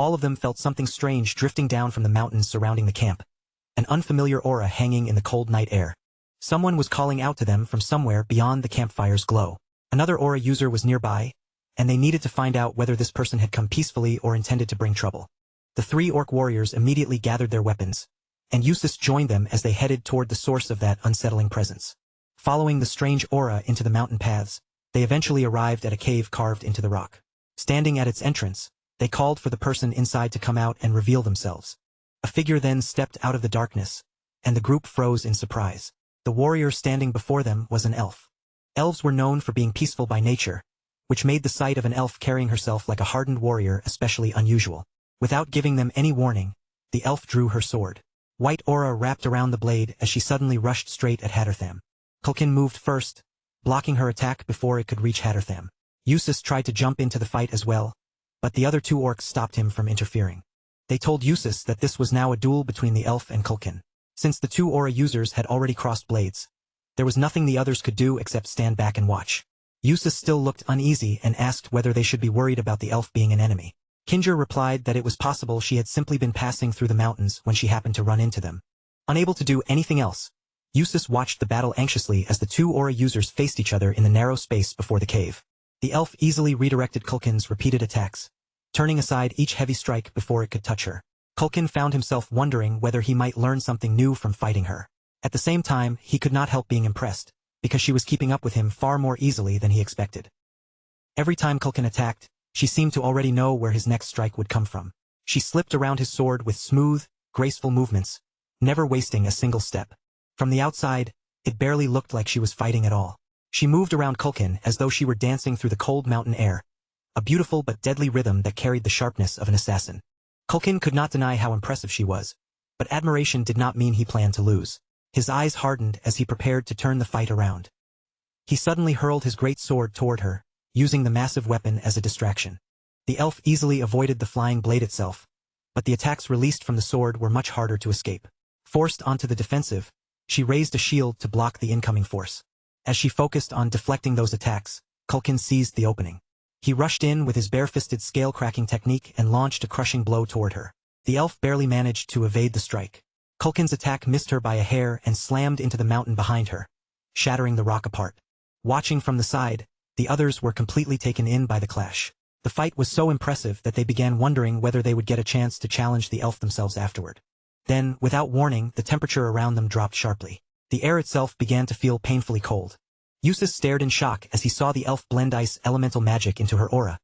All of them felt something strange drifting down from the mountains surrounding the camp, an unfamiliar aura hanging in the cold night air. Someone was calling out to them from somewhere beyond the campfire's glow. Another aura user was nearby, and they needed to find out whether this person had come peacefully or intended to bring trouble. The 3 orc warriors immediately gathered their weapons, and Eustace joined them as they headed toward the source of that unsettling presence. Following the strange aura into the mountain paths, they eventually arrived at a cave carved into the rock. Standing at its entrance, they called for the person inside to come out and reveal themselves. A figure then stepped out of the darkness, and the group froze in surprise. The warrior standing before them was an elf. Elves were known for being peaceful by nature, which made the sight of an elf carrying herself like a hardened warrior especially unusual. Without giving them any warning, the elf drew her sword. White aura wrapped around the blade as she suddenly rushed straight at Hattertham. Culkin moved first, blocking her attack before it could reach Hattertham. Eustace tried to jump into the fight as well, but the other 2 orcs stopped him from interfering. They told Eustace that this was now a duel between the elf and Culkin. Since the 2 aura users had already crossed blades, there was nothing the others could do except stand back and watch. Eustace still looked uneasy and asked whether they should be worried about the elf being an enemy. Kinger replied that it was possible she had simply been passing through the mountains when she happened to run into them. Unable to do anything else, Eustace watched the battle anxiously as the 2 aura users faced each other in the narrow space before the cave. The elf easily redirected Culkin's repeated attacks, turning aside each heavy strike before it could touch her. Culkin found himself wondering whether he might learn something new from fighting her. At the same time, he could not help being impressed, because she was keeping up with him far more easily than he expected. Every time Culkin attacked, she seemed to already know where his next strike would come from. She slipped around his sword with smooth, graceful movements, never wasting a single step. From the outside, it barely looked like she was fighting at all. She moved around Culkin as though she were dancing through the cold mountain air, a beautiful but deadly rhythm that carried the sharpness of an assassin. Culkin could not deny how impressive she was, but admiration did not mean he planned to lose. His eyes hardened as he prepared to turn the fight around. He suddenly hurled his great sword toward her, using the massive weapon as a distraction. The elf easily avoided the flying blade itself, but the attacks released from the sword were much harder to escape. Forced onto the defensive, she raised a shield to block the incoming force. As she focused on deflecting those attacks, Culkin seized the opening. He rushed in with his bare-fisted scale-cracking technique and launched a crushing blow toward her. The elf barely managed to evade the strike. Culkin's attack missed her by a hair and slammed into the mountain behind her, shattering the rock apart. Watching from the side, the others were completely taken in by the clash. The fight was so impressive that they began wondering whether they would get a chance to challenge the elf themselves afterward. Then, without warning, the temperature around them dropped sharply. The air itself began to feel painfully cold. Eustace stared in shock as he saw the elf blend ice elemental magic into her aura,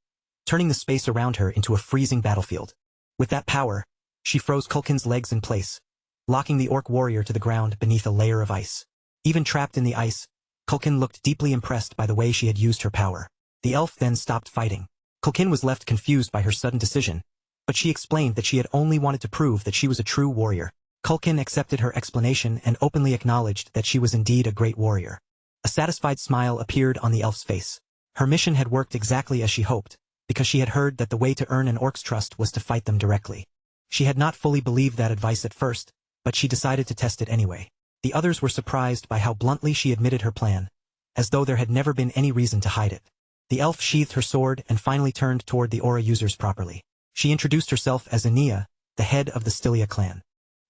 turning the space around her into a freezing battlefield. With that power, she froze Culkin's legs in place, locking the orc warrior to the ground beneath a layer of ice. Even trapped in the ice, Culkin looked deeply impressed by the way she had used her power. The elf then stopped fighting. Culkin was left confused by her sudden decision, but she explained that she had only wanted to prove that she was a true warrior. Culkin accepted her explanation and openly acknowledged that she was indeed a great warrior. A satisfied smile appeared on the elf's face. Her mission had worked exactly as she hoped, because she had heard that the way to earn an orc's trust was to fight them directly. She had not fully believed that advice at first, but she decided to test it anyway. The others were surprised by how bluntly she admitted her plan, as though there had never been any reason to hide it. The elf sheathed her sword and finally turned toward the aura users properly. She introduced herself as Enia, the head of the Stylia clan.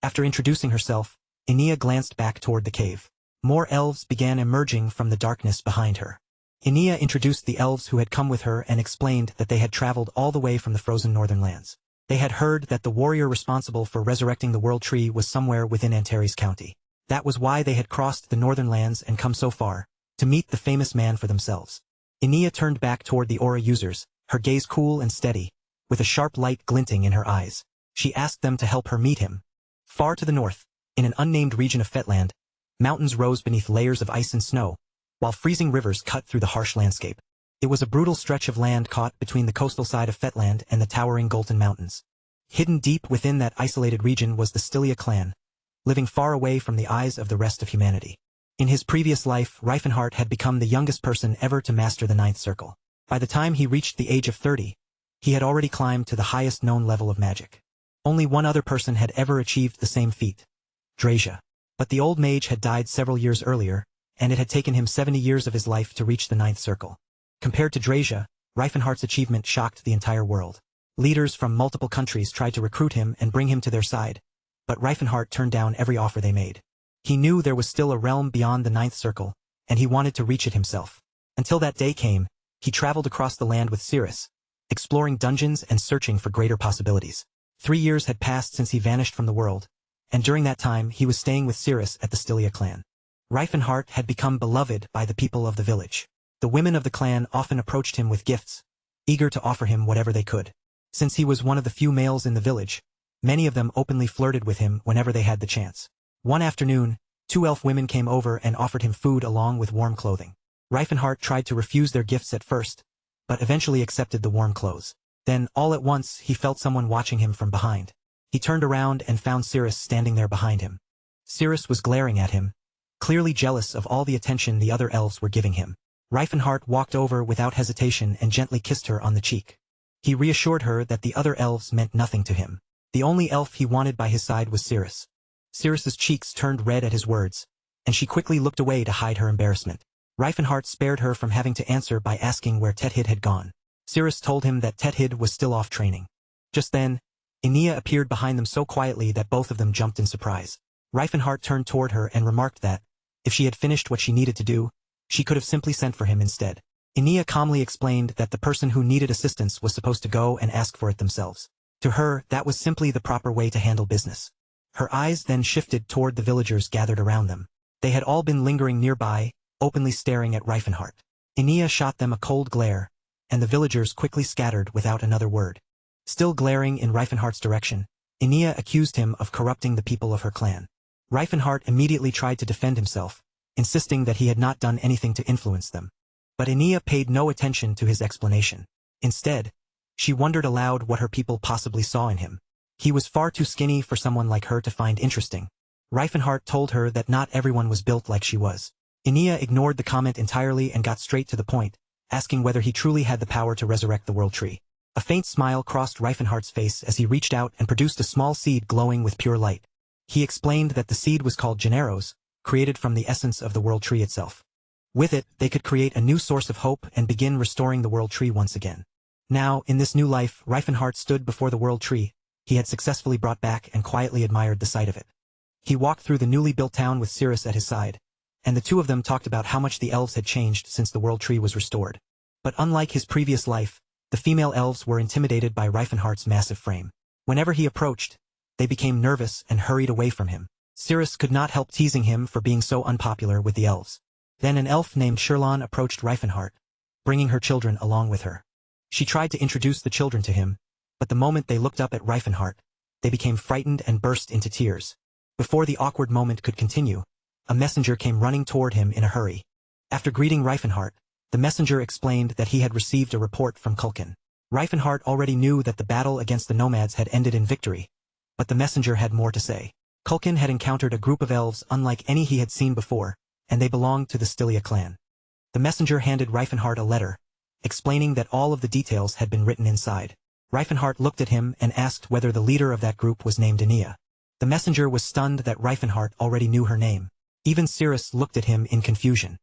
After introducing herself, Enia glanced back toward the cave. More elves began emerging from the darkness behind her. Enia introduced the elves who had come with her and explained that they had traveled all the way from the frozen northern lands. They had heard that the warrior responsible for resurrecting the world tree was somewhere within Antares County. That was why they had crossed the northern lands and come so far, to meet the famous man for themselves. Enia turned back toward the aura users, her gaze cool and steady, with a sharp light glinting in her eyes. She asked them to help her meet him. Far to the north, in an unnamed region of Fetland, mountains rose beneath layers of ice and snow, while freezing rivers cut through the harsh landscape. It was a brutal stretch of land caught between the coastal side of Fetland and the towering Golden Mountains. Hidden deep within that isolated region was the Stylia clan, living far away from the eyes of the rest of humanity. In his previous life, Reifenhart had become the youngest person ever to master the ninth circle. By the time he reached the age of 30, he had already climbed to the highest known level of magic. Only one other person had ever achieved the same feat, Drasia. But the old mage had died several years earlier, and it had taken him 70 years of his life to reach the ninth circle. Compared to Drasia, Reifenhart's achievement shocked the entire world. Leaders from multiple countries tried to recruit him and bring him to their side, but Reifenhart turned down every offer they made. He knew there was still a realm beyond the ninth circle, and he wanted to reach it himself. Until that day came, he traveled across the land with Cirrus, exploring dungeons and searching for greater possibilities. 3 years had passed since he vanished from the world, and during that time he was staying with Cirrus at the Stylia clan. Reifenhart had become beloved by the people of the village. The women of the clan often approached him with gifts, eager to offer him whatever they could. Since he was one of the few males in the village, many of them openly flirted with him whenever they had the chance. One afternoon, 2 elf women came over and offered him food along with warm clothing. Reifenhart tried to refuse their gifts at first, but eventually accepted the warm clothes. Then, all at once, he felt someone watching him from behind. He turned around and found Cirrus standing there behind him. Cirrus was glaring at him, clearly jealous of all the attention the other elves were giving him. Reifenhart walked over without hesitation and gently kissed her on the cheek. He reassured her that the other elves meant nothing to him. The only elf he wanted by his side was Cirrus. Cirrus's cheeks turned red at his words, and she quickly looked away to hide her embarrassment. Reifenhart spared her from having to answer by asking where Tethid had gone. Cirrus told him that Tethid was still off training. Just then, Enea appeared behind them so quietly that both of them jumped in surprise. Reifenhart turned toward her and remarked that, if she had finished what she needed to do, she could have simply sent for him instead. Enea calmly explained that the person who needed assistance was supposed to go and ask for it themselves. To her, that was simply the proper way to handle business. Her eyes then shifted toward the villagers gathered around them. They had all been lingering nearby, openly staring at Reifenhart. Enea shot them a cold glare, and the villagers quickly scattered without another word. Still glaring in Reifenhart's direction, Enea accused him of corrupting the people of her clan. Reifenhart immediately tried to defend himself, insisting that he had not done anything to influence them. But Enea paid no attention to his explanation. Instead, she wondered aloud what her people possibly saw in him. He was far too skinny for someone like her to find interesting. Reifenhart told her that not everyone was built like she was. Enea ignored the comment entirely and got straight to the point, asking whether he truly had the power to resurrect the world tree. A faint smile crossed Reifenhart's face as he reached out and produced a small seed glowing with pure light. He explained that the seed was called Generos, created from the essence of the world tree itself. With it, they could create a new source of hope and begin restoring the world tree once again. Now, in this new life, Reifenhart stood before the world tree he had successfully brought back and quietly admired the sight of it. He walked through the newly built town with Cirrus at his side, and the two of them talked about how much the elves had changed since the world tree was restored. But unlike his previous life, the female elves were intimidated by Reifenhart's massive frame. Whenever he approached, they became nervous and hurried away from him. Cirrus could not help teasing him for being so unpopular with the elves. Then an elf named Shirlan approached Reifenhart, bringing her children along with her. She tried to introduce the children to him, but the moment they looked up at Reifenhart, they became frightened and burst into tears. Before the awkward moment could continue, a messenger came running toward him in a hurry. After greeting Reifenhart, the messenger explained that he had received a report from Kulkin. Reifenhart already knew that the battle against the nomads had ended in victory, but the messenger had more to say. Kulkin had encountered a group of elves unlike any he had seen before, and they belonged to the Stylia clan. The messenger handed Reifenhart a letter, explaining that all of the details had been written inside. Reifenhart looked at him and asked whether the leader of that group was named Enea. The messenger was stunned that Reifenhart already knew her name. Even Cirrus looked at him in confusion.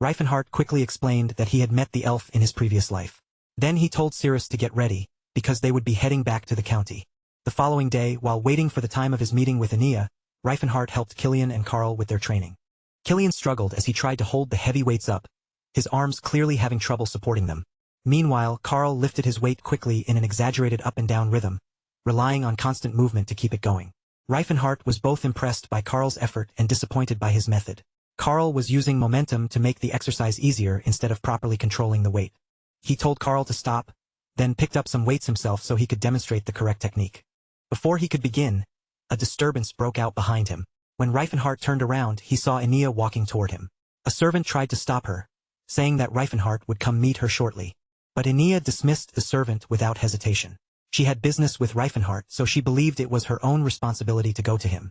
Reifenhart quickly explained that he had met the elf in his previous life. Then he told Cirrus to get ready, because they would be heading back to the county. The following day, while waiting for the time of his meeting with Enea, Reifenhart helped Killian and Carl with their training. Killian struggled as he tried to hold the heavy weights up, his arms clearly having trouble supporting them. Meanwhile, Carl lifted his weight quickly in an exaggerated up and down rhythm, relying on constant movement to keep it going. Reifenhart was both impressed by Carl's effort and disappointed by his method. Carl was using momentum to make the exercise easier instead of properly controlling the weight. He told Carl to stop, then picked up some weights himself so he could demonstrate the correct technique. Before he could begin, a disturbance broke out behind him. When Reifenhart turned around, he saw Enea walking toward him. A servant tried to stop her, saying that Reifenhart would come meet her shortly. But Enea dismissed the servant without hesitation. She had business with Reifenhart, so she believed it was her own responsibility to go to him.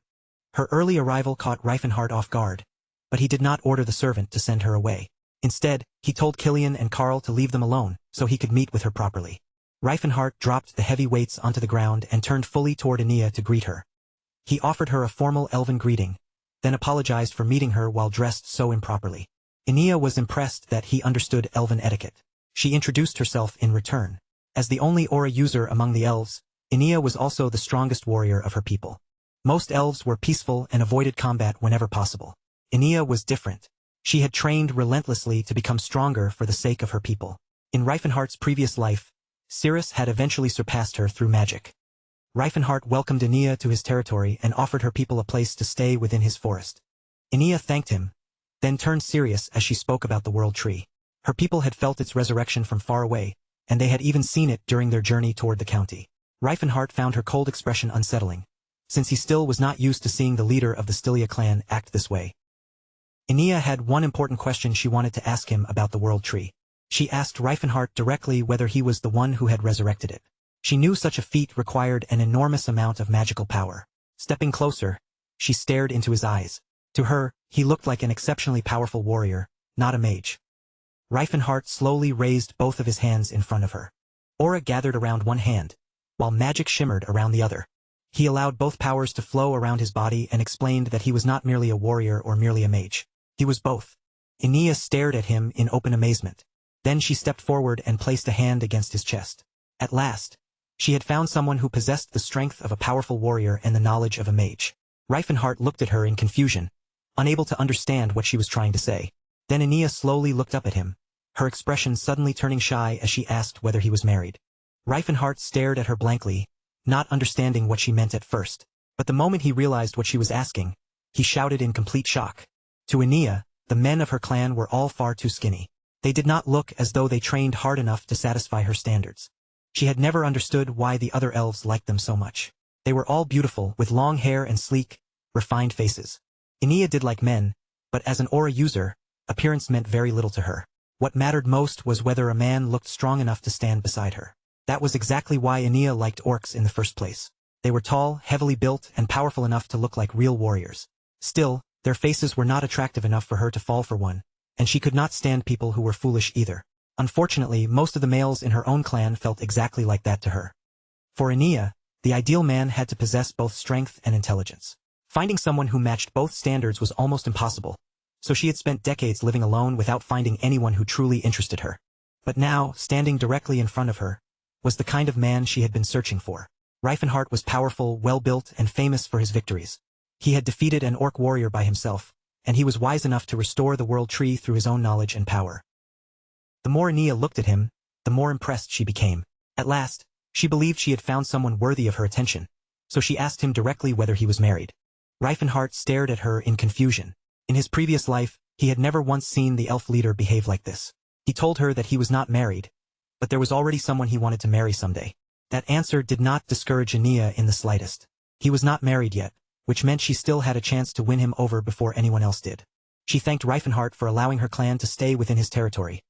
Her early arrival caught Reifenhart off guard, but he did not order the servant to send her away. Instead, he told Killian and Carl to leave them alone, so he could meet with her properly. Reifenhart dropped the heavy weights onto the ground and turned fully toward Enea to greet her. He offered her a formal elven greeting, then apologized for meeting her while dressed so improperly. Enea was impressed that he understood elven etiquette. She introduced herself in return. As the only aura user among the elves, Enia was also the strongest warrior of her people. Most elves were peaceful and avoided combat whenever possible. Enia was different. She had trained relentlessly to become stronger for the sake of her people. In Reifenhardt's previous life, Cirrus had eventually surpassed her through magic. Reifenhardt welcomed Enia to his territory and offered her people a place to stay within his forest. Enia thanked him, then turned serious as she spoke about the World Tree. Her people had felt its resurrection from far away, and they had even seen it during their journey toward the county. Reifenhardt found her cold expression unsettling, since he still was not used to seeing the leader of the Stylia clan act this way. Enia had one important question she wanted to ask him about the World Tree. She asked Reifenhardt directly whether he was the one who had resurrected it. She knew such a feat required an enormous amount of magical power. Stepping closer, she stared into his eyes. To her, he looked like an exceptionally powerful warrior, not a mage. Reifenhardt slowly raised both of his hands in front of her. Aura gathered around one hand, while magic shimmered around the other. He allowed both powers to flow around his body and explained that he was not merely a warrior or merely a mage. He was both. Enia stared at him in open amazement. Then she stepped forward and placed a hand against his chest. At last, she had found someone who possessed the strength of a powerful warrior and the knowledge of a mage. Reifenhardt looked at her in confusion, unable to understand what she was trying to say. Then Enia slowly looked up at him, her expression suddenly turning shy as she asked whether he was married. Reifenhardt stared at her blankly, not understanding what she meant at first. But the moment he realized what she was asking, he shouted in complete shock. To Enia, the men of her clan were all far too skinny. They did not look as though they trained hard enough to satisfy her standards. She had never understood why the other elves liked them so much. They were all beautiful, with long hair and sleek, refined faces. Enia did like men, but as an aura user, appearance meant very little to her. What mattered most was whether a man looked strong enough to stand beside her. That was exactly why Enia liked orcs in the first place. They were tall, heavily built, and powerful enough to look like real warriors. Still, their faces were not attractive enough for her to fall for one, and she could not stand people who were foolish either. Unfortunately, most of the males in her own clan felt exactly like that to her. For Enia, the ideal man had to possess both strength and intelligence. Finding someone who matched both standards was almost impossible, so she had spent decades living alone without finding anyone who truly interested her. But now, standing directly in front of her, was the kind of man she had been searching for. Reifenhardt was powerful, well-built, and famous for his victories. He had defeated an orc warrior by himself, and he was wise enough to restore the World Tree through his own knowledge and power. The more Enia looked at him, the more impressed she became. At last, she believed she had found someone worthy of her attention, so she asked him directly whether he was married. Reifenhardt stared at her in confusion. In his previous life, he had never once seen the elf leader behave like this. He told her that he was not married, but there was already someone he wanted to marry someday. That answer did not discourage Enia in the slightest. He was not married yet, which meant she still had a chance to win him over before anyone else did. She thanked Reifenhardt for allowing her clan to stay within his territory,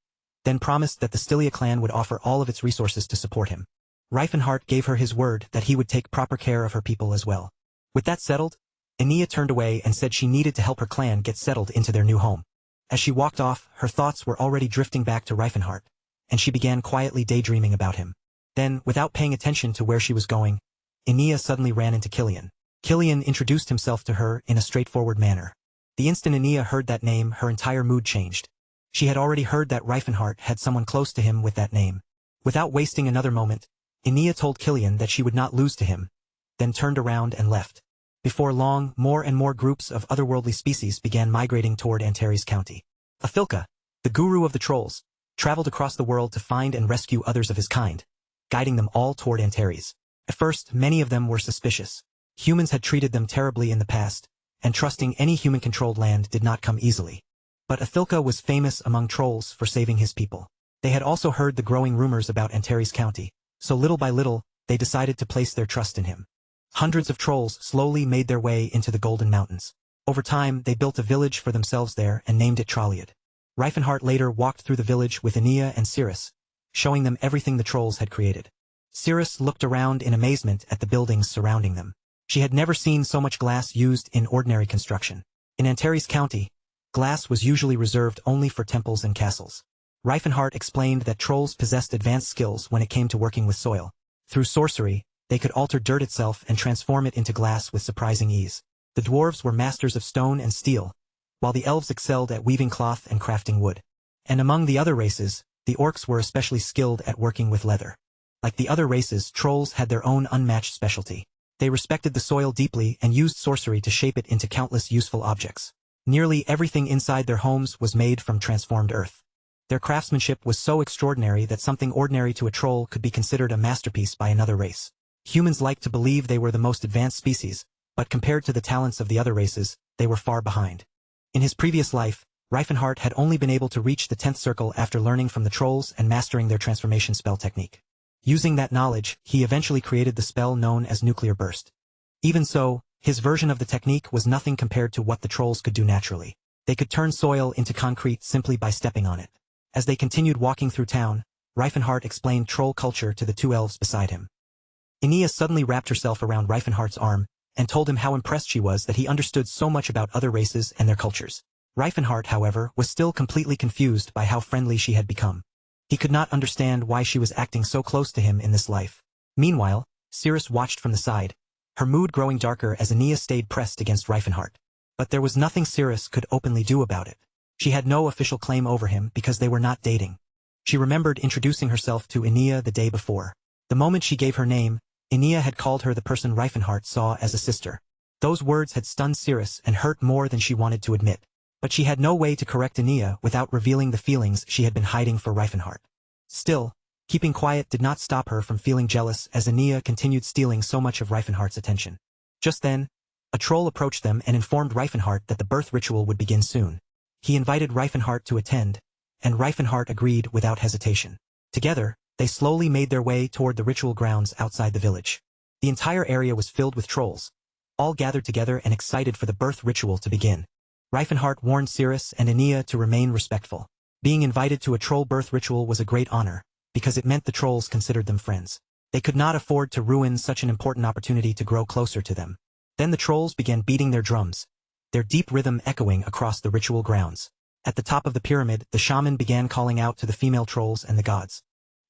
then promised that the Stylia clan would offer all of its resources to support him. Reifenhardt gave her his word that he would take proper care of her people as well. With that settled, Enia turned away and said she needed to help her clan get settled into their new home. As she walked off, her thoughts were already drifting back to Reifenhardt, and she began quietly daydreaming about him. Then, without paying attention to where she was going, Enia suddenly ran into Killian. Killian introduced himself to her in a straightforward manner. The instant Enia heard that name, her entire mood changed. She had already heard that Reifenhardt had someone close to him with that name. Without wasting another moment, Enia told Killian that she would not lose to him, then turned around and left. Before long, more and more groups of otherworldly species began migrating toward Antares County. Athilka, the guru of the trolls, traveled across the world to find and rescue others of his kind, guiding them all toward Antares. At first, many of them were suspicious. Humans had treated them terribly in the past, and trusting any human-controlled land did not come easily. But Athilka was famous among trolls for saving his people. They had also heard the growing rumors about Antares County, so little by little, they decided to place their trust in him. Hundreds of trolls slowly made their way into the Golden Mountains. Over time, they built a village for themselves there and named it Troliad. Reifenhardt later walked through the village with Enia and Cirrus, showing them everything the trolls had created. Cirrus looked around in amazement at the buildings surrounding them. She had never seen so much glass used in ordinary construction. In Antares County, glass was usually reserved only for temples and castles. Reifenhardt explained that trolls possessed advanced skills when it came to working with soil. Through sorcery, they could alter dirt itself and transform it into glass with surprising ease. The dwarves were masters of stone and steel, while the elves excelled at weaving cloth and crafting wood. And among the other races, the orcs were especially skilled at working with leather. Like the other races, trolls had their own unmatched specialty. They respected the soil deeply and used sorcery to shape it into countless useful objects. Nearly everything inside their homes was made from transformed earth. Their craftsmanship was so extraordinary that something ordinary to a troll could be considered a masterpiece by another race. Humans liked to believe they were the most advanced species, but compared to the talents of the other races, they were far behind. In his previous life, Reifenhart had only been able to reach the 10th circle after learning from the trolls and mastering their transformation spell technique. Using that knowledge, he eventually created the spell known as Nuclear Burst. Even so, his version of the technique was nothing compared to what the trolls could do naturally. They could turn soil into concrete simply by stepping on it. As they continued walking through town, Reifenhart explained troll culture to the two elves beside him. Enia suddenly wrapped herself around Reifenhart's arm and told him how impressed she was that he understood so much about other races and their cultures. Reifenhart, however, was still completely confused by how friendly she had become. He could not understand why she was acting so close to him in this life. Meanwhile, Cirrus watched from the side, her mood growing darker as Enia stayed pressed against Reifenhart. But there was nothing Cirrus could openly do about it. She had no official claim over him because they were not dating. She remembered introducing herself to Enia the day before. The moment she gave her name, Enia had called her the person Reifenhart saw as a sister. Those words had stunned Cirrus and hurt more than she wanted to admit. But she had no way to correct Enia without revealing the feelings she had been hiding for Reifenhart. Still, keeping quiet did not stop her from feeling jealous as Enia continued stealing so much of Reifenhart's attention. Just then, a troll approached them and informed Reifenhart that the birth ritual would begin soon. He invited Reifenhart to attend, and Reifenhart agreed without hesitation. Together, they slowly made their way toward the ritual grounds outside the village. The entire area was filled with trolls, all gathered together and excited for the birth ritual to begin. Reifenhart warned Cirrus and Enia to remain respectful. Being invited to a troll birth ritual was a great honor, because it meant the trolls considered them friends. They could not afford to ruin such an important opportunity to grow closer to them. Then the trolls began beating their drums, their deep rhythm echoing across the ritual grounds. At the top of the pyramid, the shaman began calling out to the female trolls and the gods.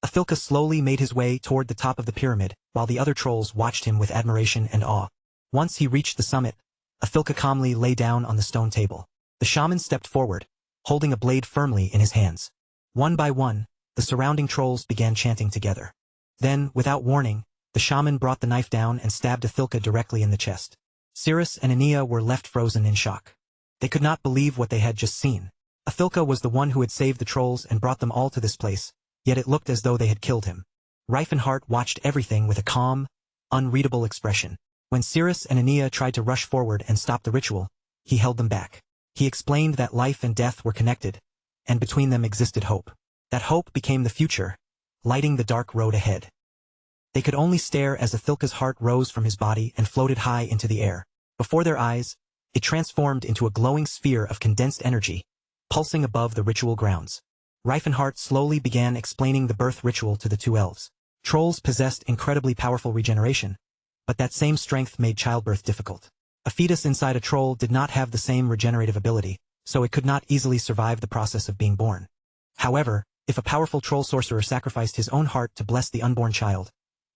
Athilka slowly made his way toward the top of the pyramid, while the other trolls watched him with admiration and awe. Once he reached the summit, Athilka calmly lay down on the stone table. The shaman stepped forward, holding a blade firmly in his hands. One by one, the surrounding trolls began chanting together. Then, without warning, the shaman brought the knife down and stabbed Athilka directly in the chest. Cirrus and Enia were left frozen in shock. They could not believe what they had just seen. Athilka was the one who had saved the trolls and brought them all to this place, yet it looked as though they had killed him. Reifenhart watched everything with a calm, unreadable expression. When Cirrus and Enia tried to rush forward and stop the ritual, he held them back. He explained that life and death were connected, and between them existed hope. That hope became the future, lighting the dark road ahead. They could only stare as Athilka's heart rose from his body and floated high into the air. Before their eyes, it transformed into a glowing sphere of condensed energy, pulsing above the ritual grounds. Reifenhart slowly began explaining the birth ritual to the two elves. Trolls possessed incredibly powerful regeneration, but that same strength made childbirth difficult. A fetus inside a troll did not have the same regenerative ability, so it could not easily survive the process of being born. However, if a powerful troll sorcerer sacrificed his own heart to bless the unborn child,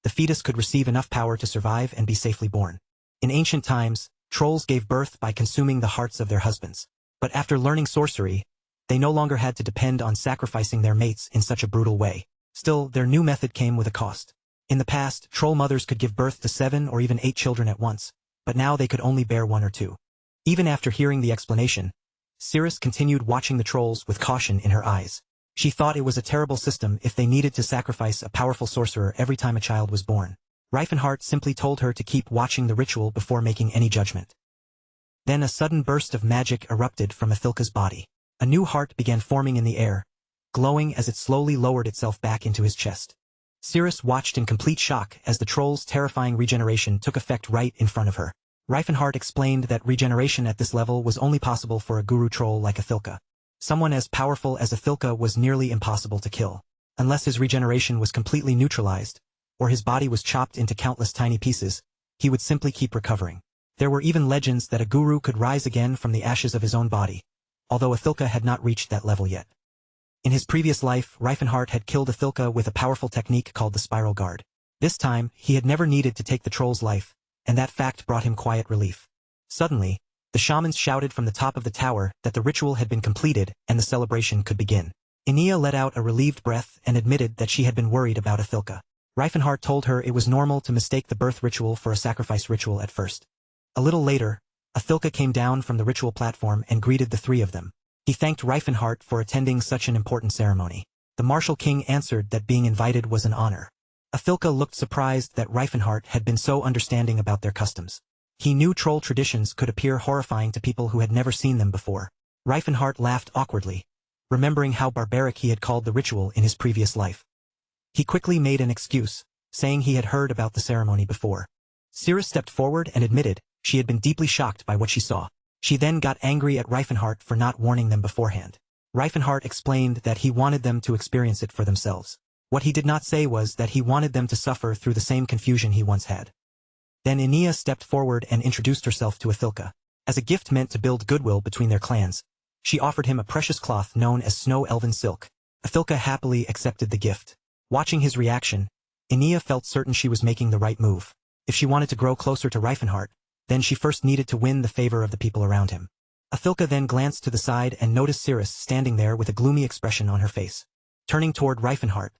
the fetus could receive enough power to survive and be safely born. In ancient times, trolls gave birth by consuming the hearts of their husbands. But after learning sorcery, they no longer had to depend on sacrificing their mates in such a brutal way. Still, their new method came with a cost. In the past, troll mothers could give birth to 7 or even 8 children at once, but now they could only bear 1 or 2. Even after hearing the explanation, Cirrus continued watching the trolls with caution in her eyes. She thought it was a terrible system if they needed to sacrifice a powerful sorcerer every time a child was born. Reifenhart simply told her to keep watching the ritual before making any judgment. Then a sudden burst of magic erupted from Athilka's body. A new heart began forming in the air, glowing as it slowly lowered itself back into his chest. Cirrus watched in complete shock as the troll's terrifying regeneration took effect right in front of her. Reifenhart explained that regeneration at this level was only possible for a guru troll like Athilka. Someone as powerful as Athilka was nearly impossible to kill. Unless his regeneration was completely neutralized, or his body was chopped into countless tiny pieces, he would simply keep recovering. There were even legends that a guru could rise again from the ashes of his own body, although Athilka had not reached that level yet. In his previous life, Reifenhart had killed Athilka with a powerful technique called the Spiral Guard. This time, he had never needed to take the troll's life, and that fact brought him quiet relief. Suddenly, the shamans shouted from the top of the tower that the ritual had been completed and the celebration could begin. Enia let out a relieved breath and admitted that she had been worried about Athilka. Reifenhart told her it was normal to mistake the birth ritual for a sacrifice ritual at first. A little later, Athilka came down from the ritual platform and greeted the three of them. He thanked Reifenhart for attending such an important ceremony. The Martial King answered that being invited was an honor. Athilka looked surprised that Reifenhart had been so understanding about their customs. He knew troll traditions could appear horrifying to people who had never seen them before. Reifenhart laughed awkwardly, remembering how barbaric he had called the ritual in his previous life. He quickly made an excuse, saying he had heard about the ceremony before. Cirrus stepped forward and admitted she had been deeply shocked by what she saw. She then got angry at Reifenhart for not warning them beforehand. Reifenhart explained that he wanted them to experience it for themselves. What he did not say was that he wanted them to suffer through the same confusion he once had. Then Inia stepped forward and introduced herself to Athilka. As a gift meant to build goodwill between their clans, she offered him a precious cloth known as snow elven silk. Athilka happily accepted the gift. Watching his reaction, Inia felt certain she was making the right move. If she wanted to grow closer to Reifenhart, then she first needed to win the favor of the people around him. Athilka then glanced to the side and noticed Cirrus standing there with a gloomy expression on her face. Turning toward Reifenhart,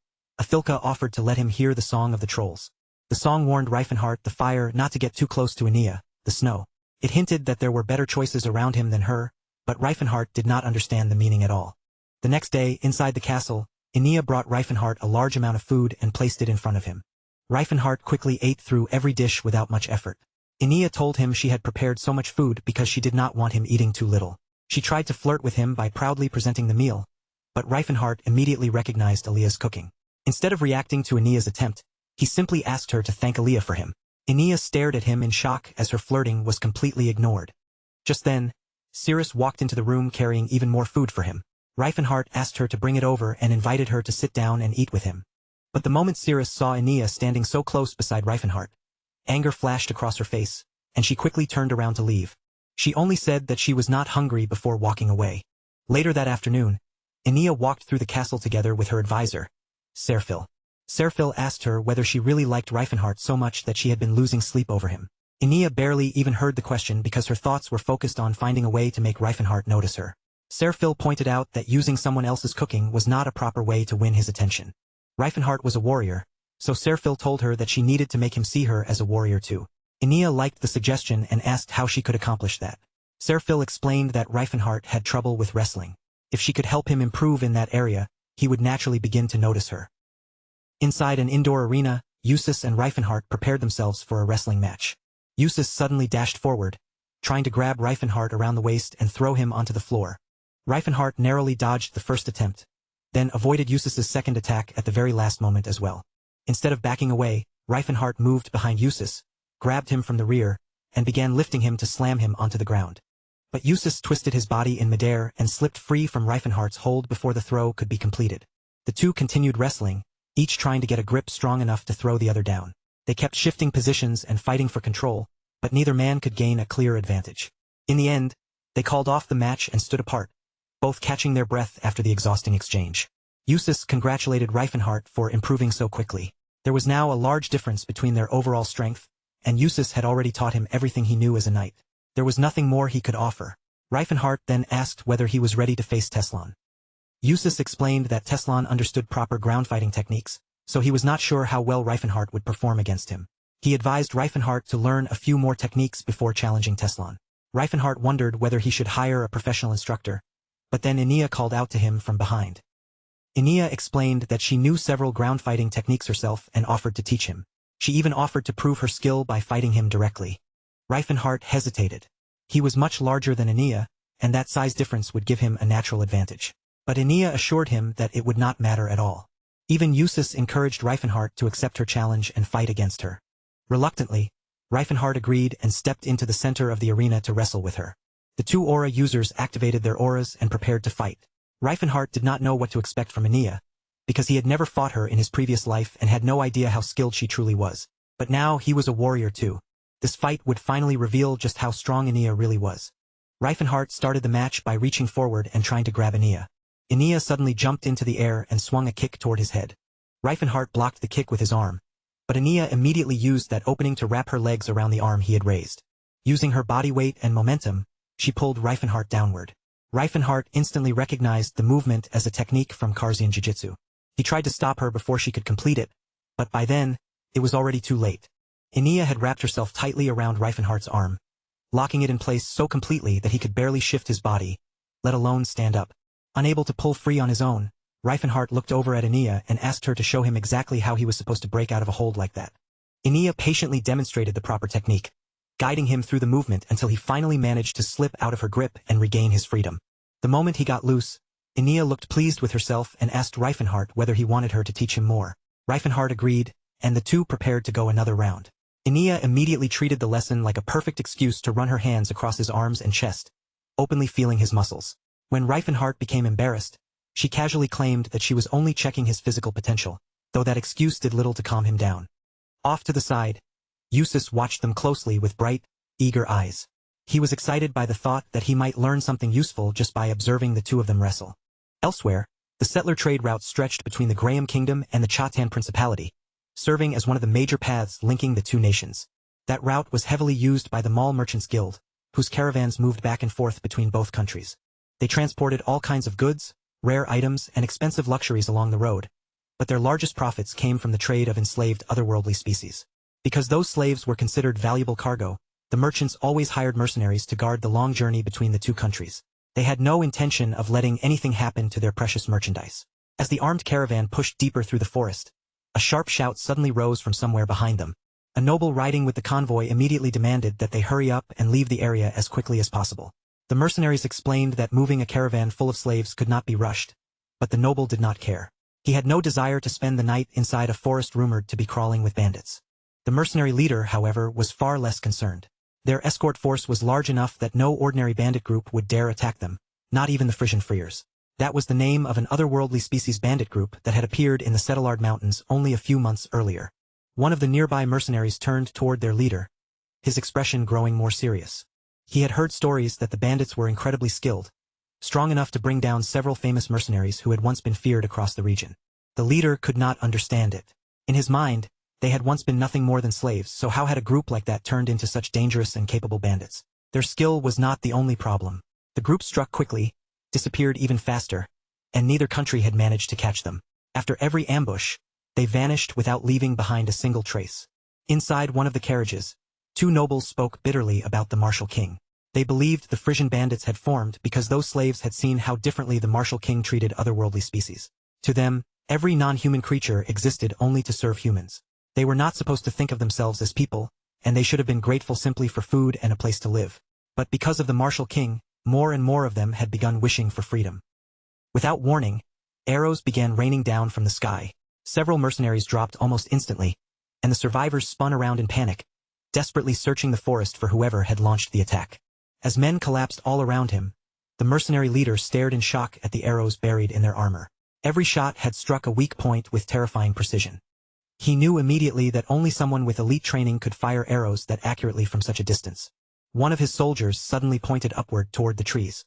Athilka offered to let him hear the song of the trolls. The song warned Reifenhart the fire not to get too close to Inia, the snow. It hinted that there were better choices around him than her, but Reifenhart did not understand the meaning at all. The next day, inside the castle, Inia brought Reifenhart a large amount of food and placed it in front of him. Reifenhart quickly ate through every dish without much effort. Inia told him she had prepared so much food because she did not want him eating too little. She tried to flirt with him by proudly presenting the meal, but Reifenhart immediately recognized Ilia's cooking. Instead of reacting to Inia's attempt, he simply asked her to thank Ilia for him. Inia stared at him in shock as her flirting was completely ignored. Just then, Cirrus walked into the room carrying even more food for him. Reifenhart asked her to bring it over and invited her to sit down and eat with him. But the moment Cirrus saw Inia standing so close beside Reifenhart, anger flashed across her face, and she quickly turned around to leave. She only said that she was not hungry before walking away. Later that afternoon, Inia walked through the castle together with her advisor, Serfil. Serfil asked her whether she really liked Reifenhart so much that she had been losing sleep over him. Inia barely even heard the question because her thoughts were focused on finding a way to make Reifenhart notice her. Serfil pointed out that using someone else's cooking was not a proper way to win his attention. Reifenhart was a warrior, so Serfil told her that she needed to make him see her as a warrior too. Inia liked the suggestion and asked how she could accomplish that. Serfil explained that Reifenhart had trouble with wrestling. If she could help him improve in that area, he would naturally begin to notice her. Inside an indoor arena, Eustace and Reifenhart prepared themselves for a wrestling match. Eustace suddenly dashed forward, trying to grab Reifenhart around the waist and throw him onto the floor. Reifenhart narrowly dodged the first attempt, then avoided Eustace's second attack at the very last moment as well. Instead of backing away, Reifenhart moved behind Eustace, grabbed him from the rear, and began lifting him to slam him onto the ground. But Eustace twisted his body in midair and slipped free from Reifenhart's hold before the throw could be completed. The two continued wrestling, each trying to get a grip strong enough to throw the other down. They kept shifting positions and fighting for control, but neither man could gain a clear advantage. In the end, they called off the match and stood apart, both catching their breath after the exhausting exchange. Eustace congratulated Reifenhart for improving so quickly. There was now a large difference between their overall strength, and Eustace had already taught him everything he knew as a knight. There was nothing more he could offer. Reifenhart then asked whether he was ready to face Teslan. Eustace explained that Teslan understood proper ground fighting techniques, so he was not sure how well Reifenhart would perform against him. He advised Reifenhart to learn a few more techniques before challenging Teslan. Reifenhart wondered whether he should hire a professional instructor, but then Inia called out to him from behind. Inia explained that she knew several ground fighting techniques herself and offered to teach him. She even offered to prove her skill by fighting him directly. Reifenhart hesitated. He was much larger than Inia, and that size difference would give him a natural advantage. But Inia assured him that it would not matter at all. Even Eustace encouraged Reifenhart to accept her challenge and fight against her. Reluctantly, Reifenhart agreed and stepped into the center of the arena to wrestle with her. The two aura users activated their auras and prepared to fight. Reifenhart did not know what to expect from Inia, because he had never fought her in his previous life and had no idea how skilled she truly was. But now he was a warrior too. This fight would finally reveal just how strong Inia really was. Reifenhart started the match by reaching forward and trying to grab Inia. Inia suddenly jumped into the air and swung a kick toward his head. Reifenhart blocked the kick with his arm, but Inia immediately used that opening to wrap her legs around the arm he had raised. Using her body weight and momentum, she pulled Reifenhart downward. Reifenhart instantly recognized the movement as a technique from Karzian Jiu-Jitsu. He tried to stop her before she could complete it, But by then, it was already too late. Enia had wrapped herself tightly around Reifenhardt's arm, locking it in place so completely that he could barely shift his body, let alone stand up. Unable to pull free on his own, Reifenhardt looked over at Enia and asked her to show him exactly how he was supposed to break out of a hold like that. Enia patiently demonstrated the proper technique, guiding him through the movement until he finally managed to slip out of her grip and regain his freedom. The moment he got loose, Enia looked pleased with herself and asked Reifenhardt whether he wanted her to teach him more. Reifenhardt agreed, and the two prepared to go another round. Enia immediately treated the lesson like a perfect excuse to run her hands across his arms and chest, openly feeling his muscles. When Reifenhardt became embarrassed, she casually claimed that she was only checking his physical potential, though that excuse did little to calm him down. Off to the side, Eustace watched them closely with bright, eager eyes. He was excited by the thought that he might learn something useful just by observing the two of them wrestle. Elsewhere, the settler trade route stretched between the Graham Kingdom and the Chatan Principality, serving as one of the major paths linking the two nations. That route was heavily used by the Mall Merchants Guild, whose caravans moved back and forth between both countries. They transported all kinds of goods, rare items, and expensive luxuries along the road, but their largest profits came from the trade of enslaved otherworldly species. Because those slaves were considered valuable cargo, the merchants always hired mercenaries to guard the long journey between the two countries. They had no intention of letting anything happen to their precious merchandise. As the armed caravan pushed deeper through the forest, a sharp shout suddenly rose from somewhere behind them. A noble riding with the convoy immediately demanded that they hurry up and leave the area as quickly as possible. The mercenaries explained that moving a caravan full of slaves could not be rushed, but the noble did not care. He had no desire to spend the night inside a forest rumored to be crawling with bandits. The mercenary leader, however, was far less concerned. Their escort force was large enough that no ordinary bandit group would dare attack them, not even the Frisian Freers. That was the name of an otherworldly species bandit group that had appeared in the Settlard Mountains only a few months earlier. One of the nearby mercenaries turned toward their leader, his expression growing more serious. He had heard stories that the bandits were incredibly skilled, strong enough to bring down several famous mercenaries who had once been feared across the region. The leader could not understand it. In his mind, they had once been nothing more than slaves, so how had a group like that turned into such dangerous and capable bandits? Their skill was not the only problem. The group struck quickly, disappeared even faster, and neither country had managed to catch them. After every ambush, they vanished without leaving behind a single trace. Inside one of the carriages, two nobles spoke bitterly about the martial king. They believed the Frisian bandits had formed because those slaves had seen how differently the martial king treated otherworldly species. To them, every non-human creature existed only to serve humans. They were not supposed to think of themselves as people, and they should have been grateful simply for food and a place to live. But because of the martial king, more and more of them had begun wishing for freedom. Without warning, arrows began raining down from the sky. Several mercenaries dropped almost instantly, and the survivors spun around in panic, desperately searching the forest for whoever had launched the attack. As men collapsed all around him, the mercenary leader stared in shock at the arrows buried in their armor. Every shot had struck a weak point with terrifying precision. He knew immediately that only someone with elite training could fire arrows that accurately from such a distance. One of his soldiers suddenly pointed upward toward the trees.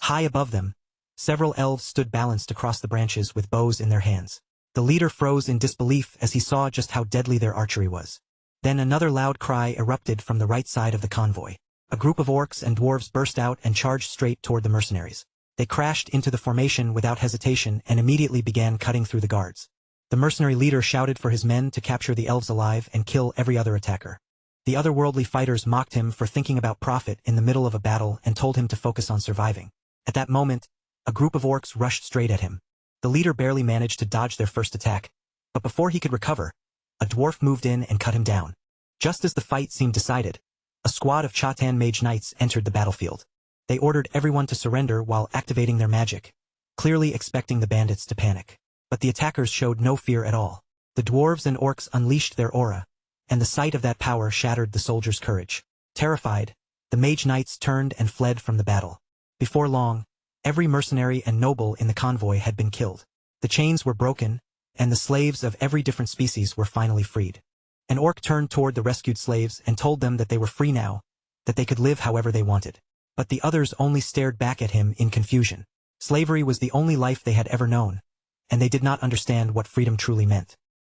High above them, several elves stood balanced across the branches with bows in their hands. The leader froze in disbelief as he saw just how deadly their archery was. Then another loud cry erupted from the right side of the convoy. A group of orcs and dwarves burst out and charged straight toward the mercenaries. They crashed into the formation without hesitation and immediately began cutting through the guards. The mercenary leader shouted for his men to capture the elves alive and kill every other attacker. The otherworldly fighters mocked him for thinking about profit in the middle of a battle and told him to focus on surviving. At that moment, a group of orcs rushed straight at him. The leader barely managed to dodge their first attack, but before he could recover, a dwarf moved in and cut him down. Just as the fight seemed decided, a squad of Chatan mage knights entered the battlefield. They ordered everyone to surrender while activating their magic, clearly expecting the bandits to panic. But the attackers showed no fear at all. The dwarves and orcs unleashed their aura, and the sight of that power shattered the soldiers' courage. Terrified, the mage knights turned and fled from the battle. Before long, every mercenary and noble in the convoy had been killed. The chains were broken, and the slaves of every different species were finally freed. An orc turned toward the rescued slaves and told them that they were free now, that they could live however they wanted. But the others only stared back at him in confusion. Slavery was the only life they had ever known, and they did not understand what freedom truly meant.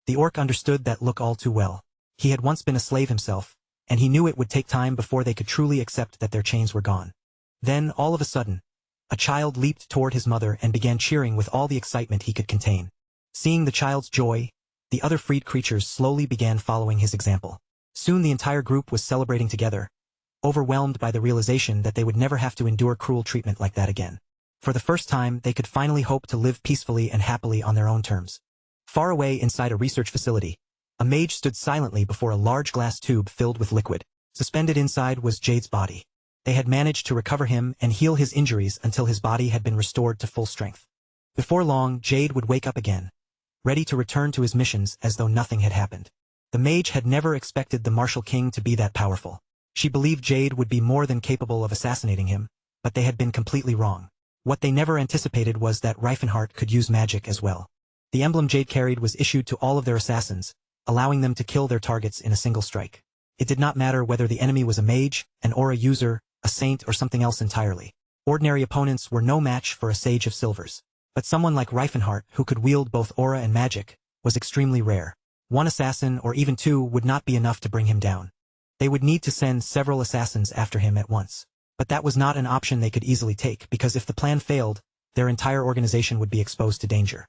The orc understood that look all too well. He had once been a slave himself, and he knew it would take time before they could truly accept that their chains were gone. Then, all of a sudden, a child leaped toward his mother and began cheering with all the excitement he could contain. Seeing the child's joy, the other freed creatures slowly began following his example. Soon the entire group was celebrating together, overwhelmed by the realization that they would never have to endure cruel treatment like that again. For the first time, they could finally hope to live peacefully and happily on their own terms. Far away inside a research facility, a mage stood silently before a large glass tube filled with liquid. Suspended inside was Jade's body. They had managed to recover him and heal his injuries until his body had been restored to full strength. Before long, Jade would wake up again, ready to return to his missions as though nothing had happened. The mage had never expected the martial king to be that powerful. She believed Jade would be more than capable of assassinating him, but they had been completely wrong. What they never anticipated was that Reifenhart could use magic as well. The emblem Jade carried was issued to all of their assassins, allowing them to kill their targets in a single strike. It did not matter whether the enemy was a mage, an aura user, a saint or something else entirely. Ordinary opponents were no match for a sage of silvers. But someone like Reifenhart, who could wield both aura and magic, was extremely rare. One assassin or even two would not be enough to bring him down. They would need to send several assassins after him at once. But that was not an option they could easily take because if the plan failed, their entire organization would be exposed to danger.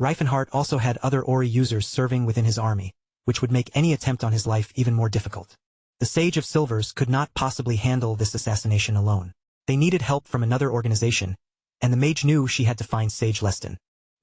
Reifenhart also had other Ori users serving within his army, which would make any attempt on his life even more difficult. The Sage of Silvers could not possibly handle this assassination alone. They needed help from another organization, and the mage knew she had to find Sage Leston.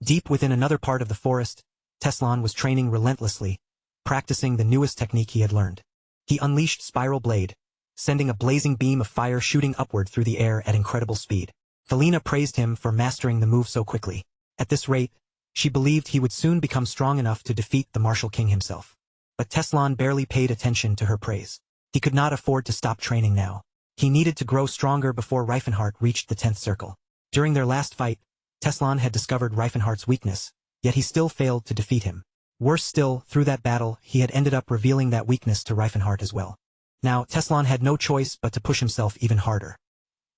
Deep within another part of the forest, Teslan was training relentlessly, practicing the newest technique he had learned. He unleashed Spiral Blade, sending a blazing beam of fire shooting upward through the air at incredible speed. Felina praised him for mastering the move so quickly. At this rate, she believed he would soon become strong enough to defeat the Martial King himself. But Teslan barely paid attention to her praise. He could not afford to stop training now. He needed to grow stronger before Reifenhart reached the 10th circle. During their last fight, Teslan had discovered Reifenhart's weakness, yet he still failed to defeat him. Worse still, through that battle, he had ended up revealing that weakness to Reifenhart as well. Now, Teslan had no choice but to push himself even harder.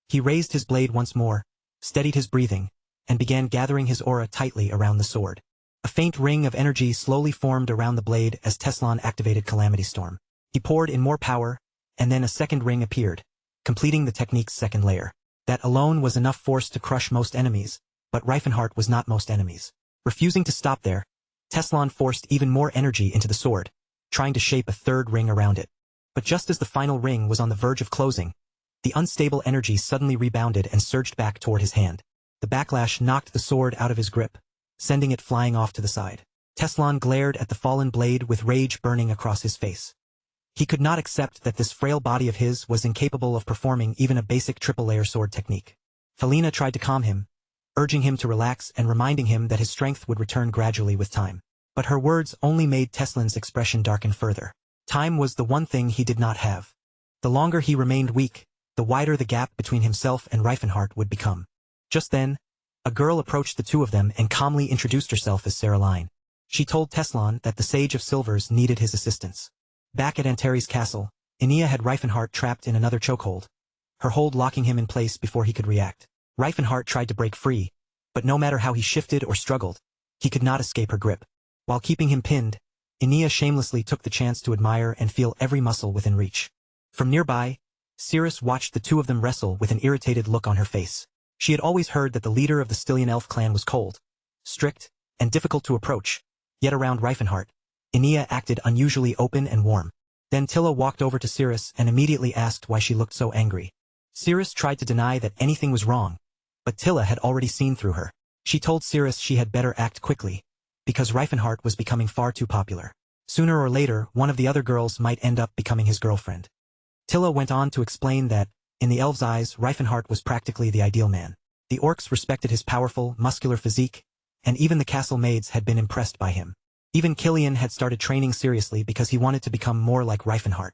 He raised his blade once more, steadied his breathing, and began gathering his aura tightly around the sword. A faint ring of energy slowly formed around the blade as Teslan activated Calamity Storm. He poured in more power, and then a second ring appeared, completing the technique's second layer. That alone was enough force to crush most enemies, but Reifenhart was not most enemies. Refusing to stop there, Teslan forced even more energy into the sword, trying to shape a third ring around it. But just as the final ring was on the verge of closing, the unstable energy suddenly rebounded and surged back toward his hand. The backlash knocked the sword out of his grip, sending it flying off to the side. Teslan glared at the fallen blade with rage burning across his face. He could not accept that this frail body of his was incapable of performing even a basic triple-layer sword technique. Felina tried to calm him, urging him to relax and reminding him that his strength would return gradually with time. But her words only made Teslan's expression darken further. Time was the one thing he did not have. The longer he remained weak, the wider the gap between himself and Reifenhart would become. Just then, a girl approached the two of them and calmly introduced herself as Saraline. She told Teslan that the Sage of Silvers needed his assistance. Back at Antares Castle, Inia had Reifenhart trapped in another chokehold, her hold locking him in place before he could react. Reifenhart tried to break free, but no matter how he shifted or struggled, he could not escape her grip. While keeping him pinned, Inia shamelessly took the chance to admire and feel every muscle within reach. From nearby, Cirrus watched the two of them wrestle with an irritated look on her face. She had always heard that the leader of the Stylian Elf clan was cold, strict, and difficult to approach, yet around Reifenhart, Inia acted unusually open and warm. Then Tilla walked over to Cirrus and immediately asked why she looked so angry. Cirrus tried to deny that anything was wrong, but Tilla had already seen through her. She told Cirrus she had better act quickly, because Reifenhart was becoming far too popular. Sooner or later, one of the other girls might end up becoming his girlfriend. Tilla went on to explain that, in the elves' eyes, Reifenhart was practically the ideal man. The orcs respected his powerful, muscular physique, and even the castle maids had been impressed by him. Even Killian had started training seriously because he wanted to become more like Reifenhart.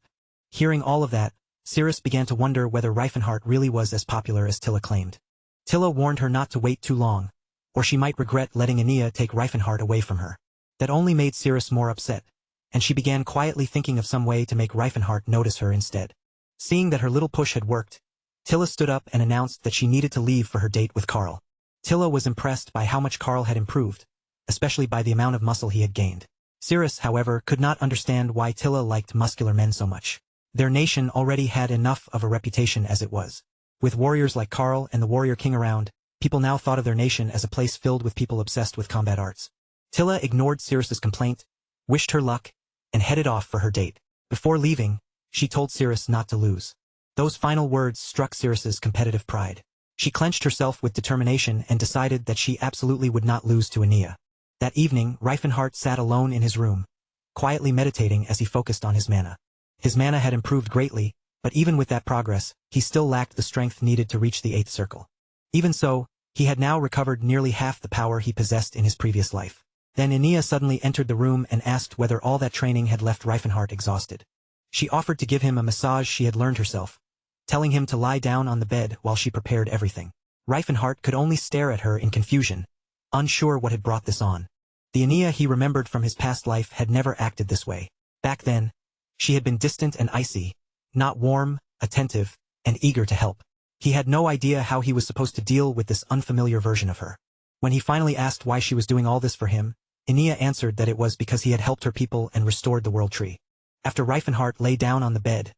Hearing all of that, Cirrus began to wonder whether Reifenhart really was as popular as Tilla claimed. Tilla warned her not to wait too long, or she might regret letting Inia take Reifenhart away from her. That only made Cirrus more upset, and she began quietly thinking of some way to make Reifenhart notice her instead. Seeing that her little push had worked, Tilla stood up and announced that she needed to leave for her date with Carl. Tilla was impressed by how much Carl had improved, especially by the amount of muscle he had gained. Cirrus, however, could not understand why Tilla liked muscular men so much. Their nation already had enough of a reputation as it was. With warriors like Carl and the warrior king around, people now thought of their nation as a place filled with people obsessed with combat arts. Tilla ignored Cirrus's complaint, wished her luck, and headed off for her date. Before leaving, she told Cirrus not to lose. Those final words struck Cirrus's competitive pride. She clenched herself with determination and decided that she absolutely would not lose to Ania. That evening, Reifenhart sat alone in his room, quietly meditating as he focused on his mana. His mana had improved greatly, but even with that progress, he still lacked the strength needed to reach the 8th circle. Even so, he had now recovered nearly half the power he possessed in his previous life. Then Ania suddenly entered the room and asked whether all that training had left Reifenhart exhausted. She offered to give him a massage she had learned herself, telling him to lie down on the bed while she prepared everything. Reifenhart could only stare at her in confusion, unsure what had brought this on. The Ania he remembered from his past life had never acted this way. Back then, she had been distant and icy, not warm, attentive, and eager to help. He had no idea how he was supposed to deal with this unfamiliar version of her. When he finally asked why she was doing all this for him, Ania answered that it was because he had helped her people and restored the world tree. After Reifenhart lay down on the bed,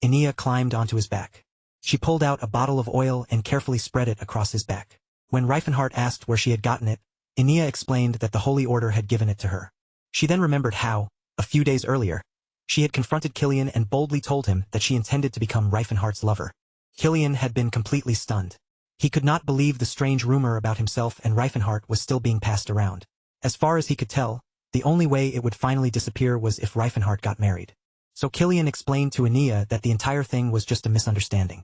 Ania climbed onto his back. She pulled out a bottle of oil and carefully spread it across his back. When Reifenhart asked where she had gotten it, Ania explained that the Holy Order had given it to her. She then remembered how, a few days earlier, she had confronted Killian and boldly told him that she intended to become Reifenhart's lover. Killian had been completely stunned. He could not believe the strange rumor about himself and Reifenhart was still being passed around. As far as he could tell, the only way it would finally disappear was if Reifenhart got married. So Killian explained to Ania that the entire thing was just a misunderstanding.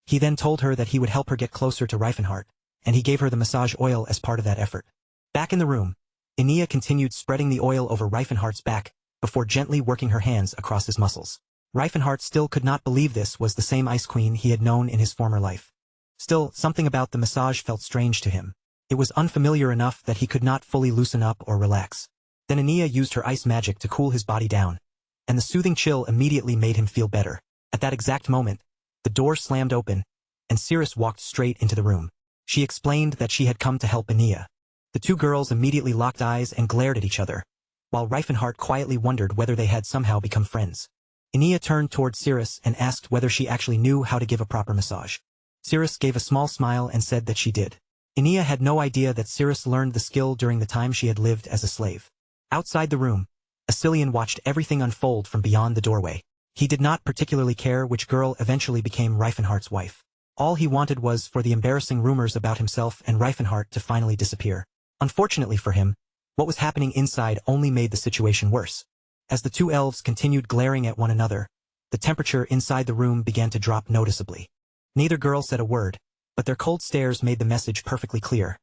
He then told her that he would help her get closer to Reifenhart, and he gave her the massage oil as part of that effort. Back in the room, Ania continued spreading the oil over Reifenhart's back, before gently working her hands across his muscles. Reifenhart still could not believe this was the same Ice Queen he had known in his former life. Still, something about the massage felt strange to him. It was unfamiliar enough that he could not fully loosen up or relax. Then Ania used her ice magic to cool his body down, and the soothing chill immediately made him feel better. At that exact moment, the door slammed open, and Cirrus walked straight into the room. She explained that she had come to help Ania. The two girls immediately locked eyes and glared at each other, while Reifenhart quietly wondered whether they had somehow become friends. Ania turned toward Cirrus and asked whether she actually knew how to give a proper massage. Cirrus gave a small smile and said that she did. Ania had no idea that Cirrus learned the skill during the time she had lived as a slave. Outside the room, Asilian watched everything unfold from beyond the doorway. He did not particularly care which girl eventually became Reifenhart's wife. All he wanted was for the embarrassing rumors about himself and Reifenhart to finally disappear. Unfortunately for him, what was happening inside only made the situation worse. As the two elves continued glaring at one another, the temperature inside the room began to drop noticeably. Neither girl said a word, but their cold stares made the message perfectly clear.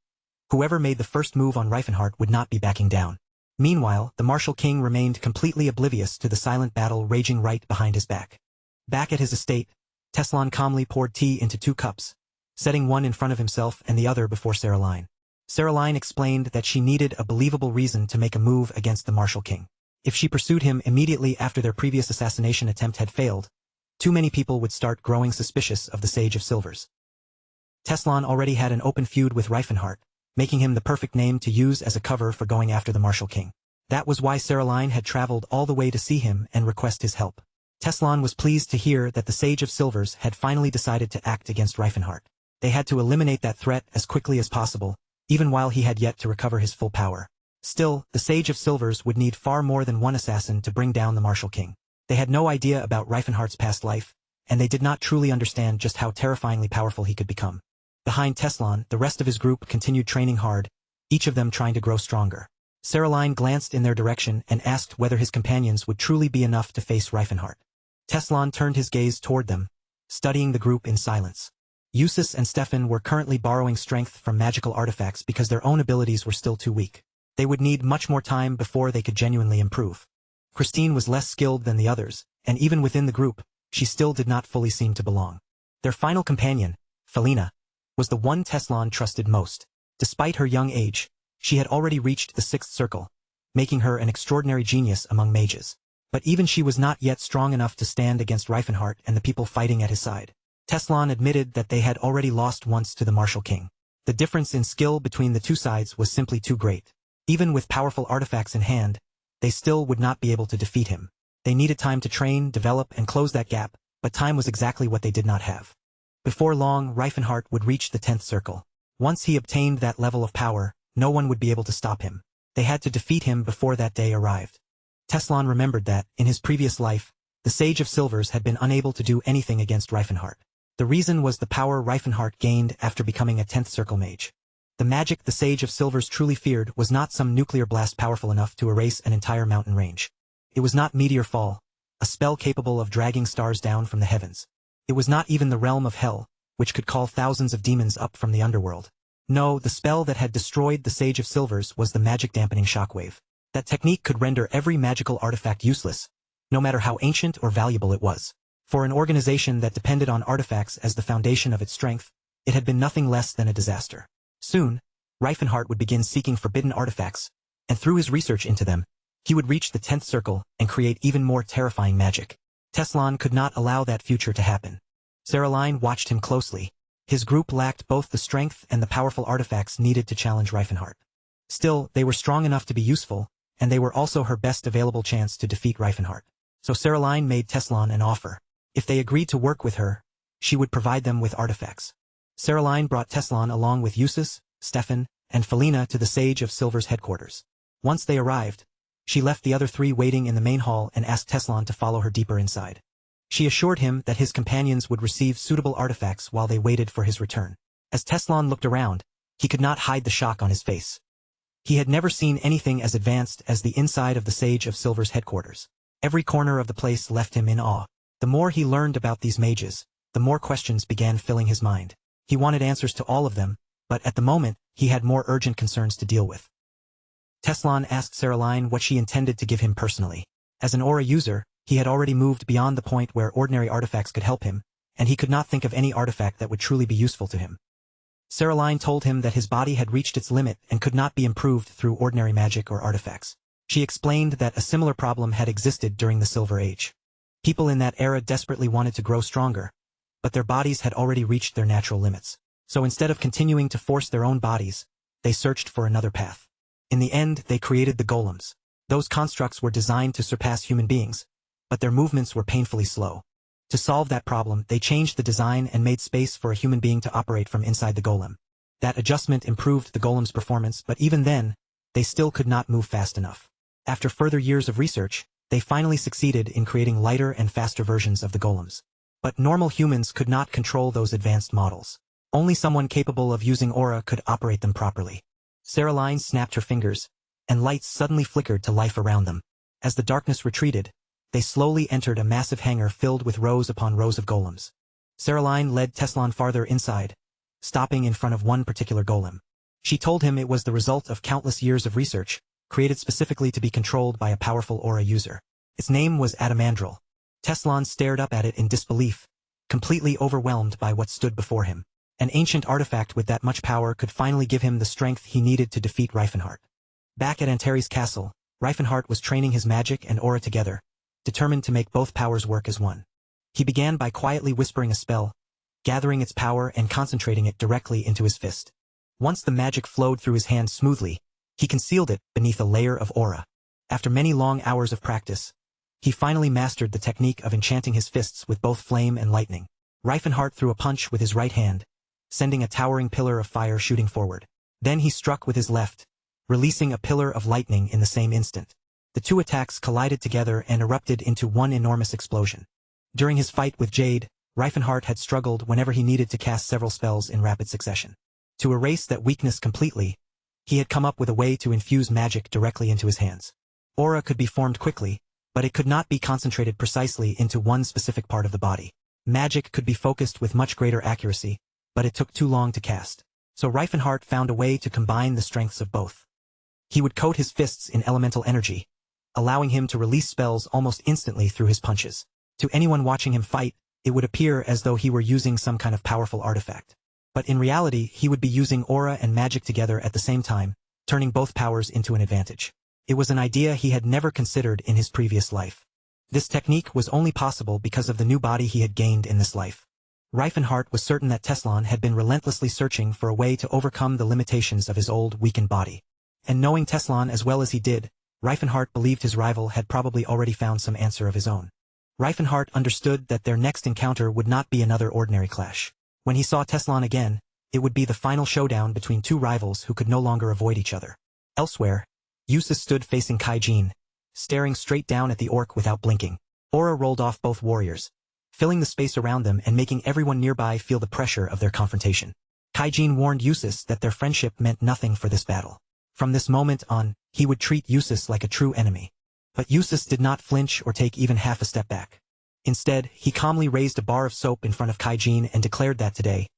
Whoever made the first move on Reifenhart would not be backing down. Meanwhile, the Martial King remained completely oblivious to the silent battle raging right behind his back. Back at his estate, Teslan calmly poured tea into 2 cups, setting one in front of himself and the other before Saraline. Saraline explained that she needed a believable reason to make a move against the Martial King. If she pursued him immediately after their previous assassination attempt had failed, too many people would start growing suspicious of the Sage of Silvers. Teslan already had an open feud with Reifenhart, making him the perfect name to use as a cover for going after the Martial King. That was why Saraline had traveled all the way to see him and request his help. Teslan was pleased to hear that the Sage of Silvers had finally decided to act against Reifenhart. They had to eliminate that threat as quickly as possible, even while he had yet to recover his full power. Still, the Sage of Silvers would need far more than one assassin to bring down the Martial King. They had no idea about Reifenhart's past life, and they did not truly understand just how terrifyingly powerful he could become. Behind Teslan, the rest of his group continued training hard, each of them trying to grow stronger. Saraline glanced in their direction and asked whether his companions would truly be enough to face Reifenhart. Teslan turned his gaze toward them, studying the group in silence. Eustace and Stefan were currently borrowing strength from magical artifacts because their own abilities were still too weak. They would need much more time before they could genuinely improve. Christine was less skilled than the others, and even within the group, she still did not fully seem to belong. Their final companion, Felina, was the one Teslan trusted most. Despite her young age, she had already reached the 6th circle, making her an extraordinary genius among mages. But even she was not yet strong enough to stand against Reifenhart and the people fighting at his side. Teslan admitted that they had already lost once to the Martial King. The difference in skill between the two sides was simply too great. Even with powerful artifacts in hand, they still would not be able to defeat him. They needed time to train, develop, and close that gap, but time was exactly what they did not have. Before long, Reifenhart would reach the 10th circle. Once he obtained that level of power, no one would be able to stop him. They had to defeat him before that day arrived. Teslan remembered that, in his previous life, the Sage of Silvers had been unable to do anything against Reifenhardt. The reason was the power Reifenhardt gained after becoming a 10th Circle Mage. The magic the Sage of Silvers truly feared was not some nuclear blast powerful enough to erase an entire mountain range. It was not Meteor Fall, a spell capable of dragging stars down from the heavens. It was not even the realm of hell, which could call thousands of demons up from the underworld. No, the spell that had destroyed the Sage of Silvers was the magic dampening shockwave. That technique could render every magical artifact useless, no matter how ancient or valuable it was. For an organization that depended on artifacts as the foundation of its strength, it had been nothing less than a disaster. Soon, Reifenhardt would begin seeking forbidden artifacts, and through his research into them, he would reach the 10th circle and create even more terrifying magic. Teslan could not allow that future to happen. Saraline watched him closely. His group lacked both the strength and the powerful artifacts needed to challenge Reifenhardt. Still, they were strong enough to be useful, and they were also her best available chance to defeat Reifenhardt. So Saraline made Teslan an offer. If they agreed to work with her, she would provide them with artifacts. Saraline brought Teslan along with Eustace, Stefan, and Felina to the Sage of Silver's headquarters. Once they arrived, she left the other three waiting in the main hall and asked Teslan to follow her deeper inside. She assured him that his companions would receive suitable artifacts while they waited for his return. As Teslan looked around, he could not hide the shock on his face. He had never seen anything as advanced as the inside of the Sage of Silver's headquarters. Every corner of the place left him in awe. The more he learned about these mages, the more questions began filling his mind. He wanted answers to all of them, but at the moment, he had more urgent concerns to deal with. Teslan asked Saraline what she intended to give him personally. As an aura user, he had already moved beyond the point where ordinary artifacts could help him, and he could not think of any artifact that would truly be useful to him. Saraline told him that his body had reached its limit and could not be improved through ordinary magic or artifacts. She explained that a similar problem had existed during the Silver Age. People in that era desperately wanted to grow stronger, but their bodies had already reached their natural limits. So instead of continuing to force their own bodies, they searched for another path. In the end, they created the golems. Those constructs were designed to surpass human beings, but their movements were painfully slow. To solve that problem, they changed the design and made space for a human being to operate from inside the golem. That adjustment improved the golem's performance, but even then, they still could not move fast enough. After further years of research, they finally succeeded in creating lighter and faster versions of the golems. But normal humans could not control those advanced models. Only someone capable of using aura could operate them properly. Saraline snapped her fingers, and lights suddenly flickered to life around them. As the darkness retreated, they slowly entered a massive hangar filled with rows upon rows of golems. Saraline led Teslan farther inside, stopping in front of one particular golem. She told him it was the result of countless years of research, created specifically to be controlled by a powerful aura user. Its name was Adamandrel. Teslan stared up at it in disbelief, completely overwhelmed by what stood before him. An ancient artifact with that much power could finally give him the strength he needed to defeat Reifenhardt. Back at Antares Castle, Reifenhardt was training his magic and aura together, determined to make both powers work as one. He began by quietly whispering a spell, gathering its power and concentrating it directly into his fist. Once the magic flowed through his hand smoothly, he concealed it beneath a layer of aura. After many long hours of practice, he finally mastered the technique of enchanting his fists with both flame and lightning. Reifenhardt threw a punch with his right hand, sending a towering pillar of fire shooting forward. Then he struck with his left, releasing a pillar of lightning in the same instant. The two attacks collided together and erupted into one enormous explosion. During his fight with Jade, Reifenhardt had struggled whenever he needed to cast several spells in rapid succession. To erase that weakness completely, he had come up with a way to infuse magic directly into his hands. Aura could be formed quickly, but it could not be concentrated precisely into one specific part of the body. Magic could be focused with much greater accuracy, but it took too long to cast. So Reifenhardt found a way to combine the strengths of both. He would coat his fists in elemental energy, allowing him to release spells almost instantly through his punches. To anyone watching him fight, it would appear as though he were using some kind of powerful artifact. But in reality, he would be using aura and magic together at the same time, turning both powers into an advantage. It was an idea he had never considered in his previous life. This technique was only possible because of the new body he had gained in this life. Reifenhardt was certain that Teslan had been relentlessly searching for a way to overcome the limitations of his old, weakened body. And knowing Teslan as well as he did, Reifenhardt believed his rival had probably already found some answer of his own. Reifenhardt understood that their next encounter would not be another ordinary clash. When he saw Teslan again, it would be the final showdown between two rivals who could no longer avoid each other. Elsewhere, Eustace stood facing Kaijin, staring straight down at the orc without blinking. Aura rolled off both warriors, filling the space around them and making everyone nearby feel the pressure of their confrontation. Kaijin warned Usus that their friendship meant nothing for this battle. From this moment on, he would treat Usus like a true enemy. But Usus did not flinch or take even half a step back. Instead, he calmly raised a bar of soap in front of Kaijin and declared that today,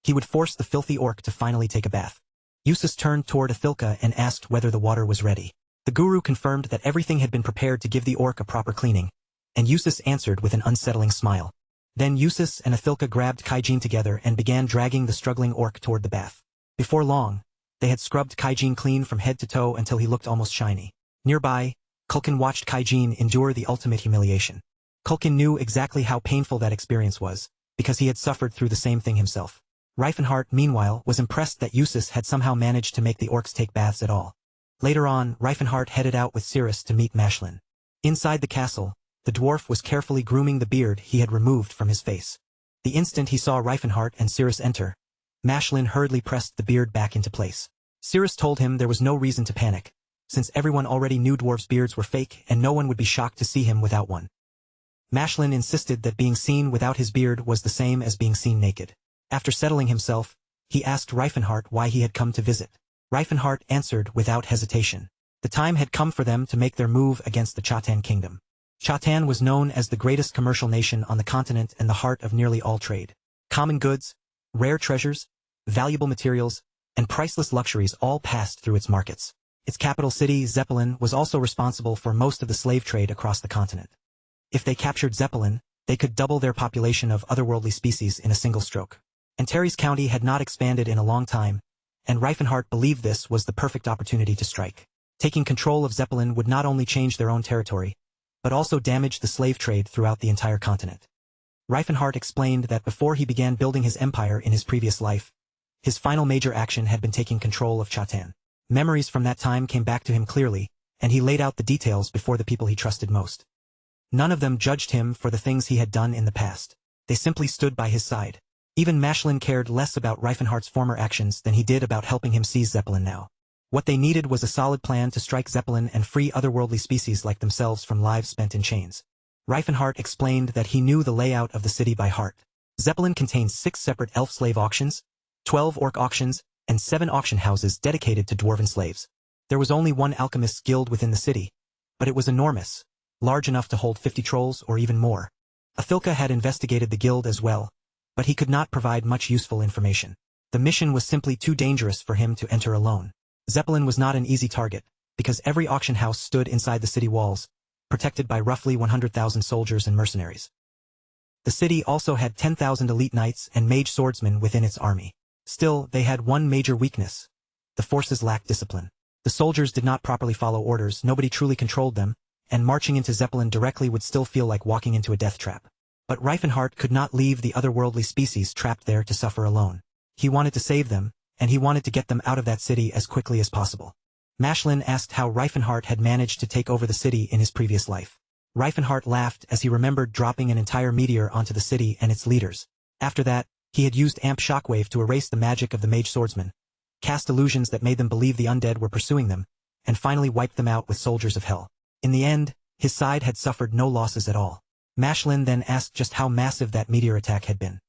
he would force the filthy orc to finally take a bath. Usus turned toward Athilka and asked whether the water was ready. The guru confirmed that everything had been prepared to give the orc a proper cleaning, and Usus answered with an unsettling smile. Then Usus and Athilka grabbed Kaijin together and began dragging the struggling orc toward the bath. Before long, they had scrubbed Kaijin clean from head to toe until he looked almost shiny. Nearby, Culkin watched Kaijin endure the ultimate humiliation. Culkin knew exactly how painful that experience was, because he had suffered through the same thing himself. Reifenhart, meanwhile, was impressed that Usus had somehow managed to make the orcs take baths at all. Later on, Reifenhart headed out with Cirrus to meet Mashlin. Inside the castle, the dwarf was carefully grooming the beard he had removed from his face. The instant he saw Reifenhart and Cirrus enter, Mashlin hurriedly pressed the beard back into place. Cirrus told him there was no reason to panic, since everyone already knew dwarves' beards were fake and no one would be shocked to see him without one. Mashlin insisted that being seen without his beard was the same as being seen naked. After settling himself, he asked Reifenhart why he had come to visit. Reifenhart answered without hesitation. The time had come for them to make their move against the Chatan kingdom. Chatan was known as the greatest commercial nation on the continent and the heart of nearly all trade. Common goods, rare treasures, valuable materials, and priceless luxuries all passed through its markets. Its capital city, Zeppelin, was also responsible for most of the slave trade across the continent. If they captured Zeppelin, they could double their population of otherworldly species in a single stroke. Antares County had not expanded in a long time, and Reifenhart believed this was the perfect opportunity to strike. Taking control of Zeppelin would not only change their own territory, but also damage the slave trade throughout the entire continent. Reifenhart explained that before he began building his empire in his previous life, his final major action had been taking control of Chatan. Memories from that time came back to him clearly, and he laid out the details before the people he trusted most. None of them judged him for the things he had done in the past. They simply stood by his side. Even Mashlin cared less about Reifenhart's former actions than he did about helping him seize Zeppelin now. What they needed was a solid plan to strike Zeppelin and free otherworldly species like themselves from lives spent in chains. Reifenhart explained that he knew the layout of the city by heart. Zeppelin contains 6 separate elf slave auctions, 12 orc auctions, and 7 auction houses dedicated to dwarven slaves. There was only one alchemist's guild within the city, but it was enormous, large enough to hold 50 trolls or even more. Athilka had investigated the guild as well, but he could not provide much useful information. The mission was simply too dangerous for him to enter alone. Zeppelin was not an easy target, because every auction house stood inside the city walls, protected by roughly 100,000 soldiers and mercenaries. The city also had 10,000 elite knights and mage swordsmen within its army. Still, they had one major weakness. The forces lacked discipline. The soldiers did not properly follow orders, nobody truly controlled them, and marching into Zeppelin directly would still feel like walking into a death trap. But Reifenhart could not leave the otherworldly species trapped there to suffer alone. He wanted to save them, and he wanted to get them out of that city as quickly as possible. Mashlin asked how Reifenhart had managed to take over the city in his previous life. Reifenhart laughed as he remembered dropping an entire meteor onto the city and its leaders. After that, he had used Amp Shockwave to erase the magic of the mage swordsmen, cast illusions that made them believe the undead were pursuing them, and finally wiped them out with soldiers of hell. In the end, his side had suffered no losses at all. Mashlin then asked just how massive that meteor attack had been.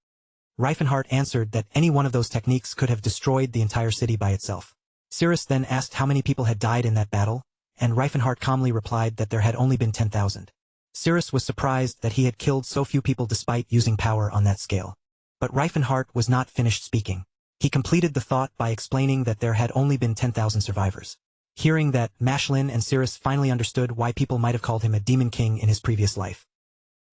Reifenhart answered that any one of those techniques could have destroyed the entire city by itself. Cirrus then asked how many people had died in that battle, and Reifenhart calmly replied that there had only been 10,000. Cirrus was surprised that he had killed so few people despite using power on that scale. But Reifenhart was not finished speaking. He completed the thought by explaining that there had only been 10,000 survivors. Hearing that, Mashlin and Cirrus finally understood why people might have called him a demon king in his previous life.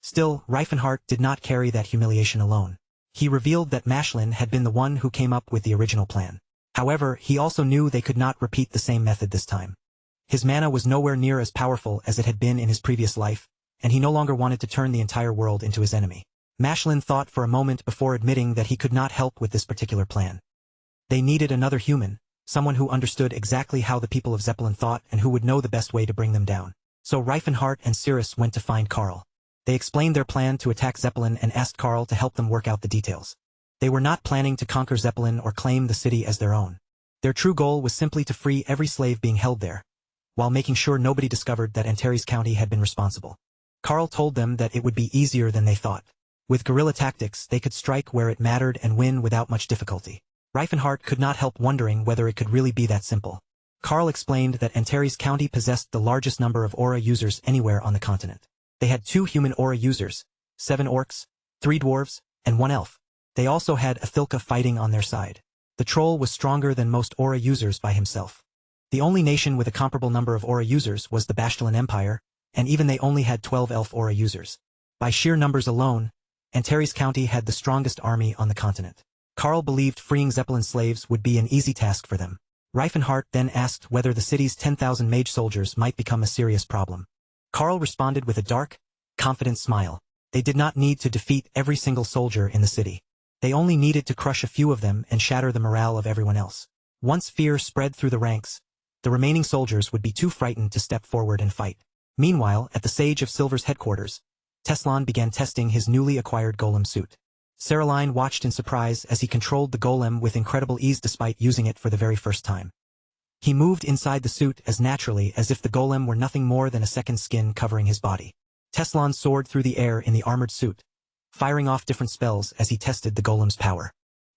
Still, Reifenhart did not carry that humiliation alone. He revealed that Mashlin had been the one who came up with the original plan. However, he also knew they could not repeat the same method this time. His mana was nowhere near as powerful as it had been in his previous life, and he no longer wanted to turn the entire world into his enemy. Mashlin thought for a moment before admitting that he could not help with this particular plan. They needed another human, someone who understood exactly how the people of Zeppelin thought and who would know the best way to bring them down. So Reifenhart and Cirrus went to find Karl. They explained their plan to attack Zeppelin and asked Karl to help them work out the details. They were not planning to conquer Zeppelin or claim the city as their own. Their true goal was simply to free every slave being held there, while making sure nobody discovered that Antares County had been responsible. Carl told them that it would be easier than they thought. With guerrilla tactics, they could strike where it mattered and win without much difficulty. Reifenhart could not help wondering whether it could really be that simple. Carl explained that Antares County possessed the largest number of aura users anywhere on the continent. They had 2 human aura users, 7 orcs, 3 dwarves, and 1 elf. They also had Athilka fighting on their side. The troll was stronger than most aura users by himself. The only nation with a comparable number of aura users was the Bashtelan Empire, and even they only had 12 elf aura users. By sheer numbers alone, Antares County had the strongest army on the continent. Carl believed freeing Zeppelin slaves would be an easy task for them. Reifenhart then asked whether the city's 10,000 mage soldiers might become a serious problem. Carl responded with a dark, confident smile. They did not need to defeat every single soldier in the city. They only needed to crush a few of them and shatter the morale of everyone else. Once fear spread through the ranks, the remaining soldiers would be too frightened to step forward and fight. Meanwhile, at the Sage of Silver's headquarters, Teslan began testing his newly acquired golem suit. Saraline watched in surprise as he controlled the golem with incredible ease despite using it for the very first time. He moved inside the suit as naturally as if the golem were nothing more than a second skin covering his body. Teslan soared through the air in the armored suit, firing off different spells as he tested the golem's power.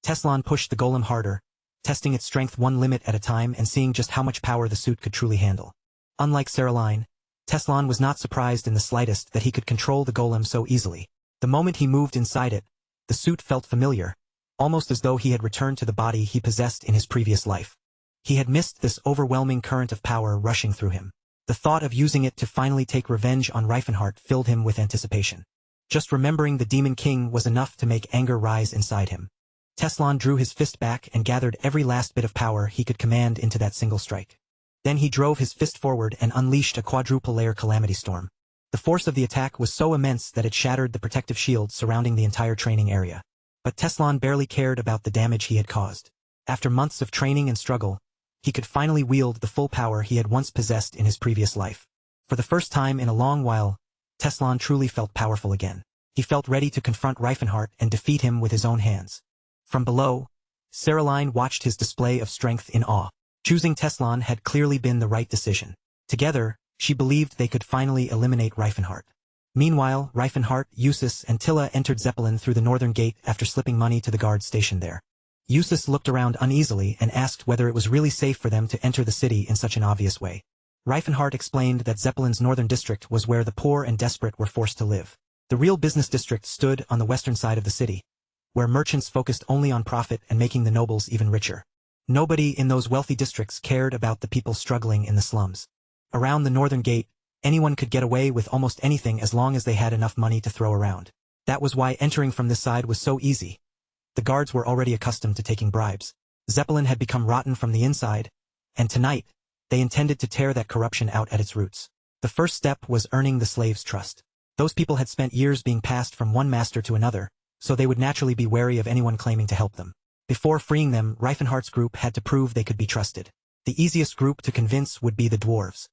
Teslan pushed the golem harder, testing its strength one limit at a time and seeing just how much power the suit could truly handle. Unlike Saraline, Teslan was not surprised in the slightest that he could control the golem so easily. The moment he moved inside it, the suit felt familiar, almost as though he had returned to the body he possessed in his previous life. He had missed this overwhelming current of power rushing through him. The thought of using it to finally take revenge on Reifenhart filled him with anticipation. Just remembering the Demon King was enough to make anger rise inside him. Teslan drew his fist back and gathered every last bit of power he could command into that single strike. Then he drove his fist forward and unleashed a quadruple-layer calamity storm. The force of the attack was so immense that it shattered the protective shield surrounding the entire training area. But Teslan barely cared about the damage he had caused. After months of training and struggle, he could finally wield the full power he had once possessed in his previous life. For the first time in a long while, Teslan truly felt powerful again. He felt ready to confront Reifenhart and defeat him with his own hands. From below, Saraline watched his display of strength in awe. Choosing Teslan had clearly been the right decision. Together, she believed they could finally eliminate Reifenhart. Meanwhile, Reifenhart, Eustace, and Tilla entered Zeppelin through the northern gate after slipping money to the guards stationed there. Eustace looked around uneasily and asked whether it was really safe for them to enter the city in such an obvious way. Reifenhart explained that Zeppelin's northern district was where the poor and desperate were forced to live. The real business district stood on the western side of the city, where merchants focused only on profit and making the nobles even richer. Nobody in those wealthy districts cared about the people struggling in the slums. Around the northern gate, anyone could get away with almost anything as long as they had enough money to throw around. That was why entering from this side was so easy. The guards were already accustomed to taking bribes. Zeppelin had become rotten from the inside, and tonight, they intended to tear that corruption out at its roots. The first step was earning the slaves' trust. Those people had spent years being passed from one master to another, so they would naturally be wary of anyone claiming to help them. Before freeing them, Reifenhart's group had to prove they could be trusted. The easiest group to convince would be the dwarves.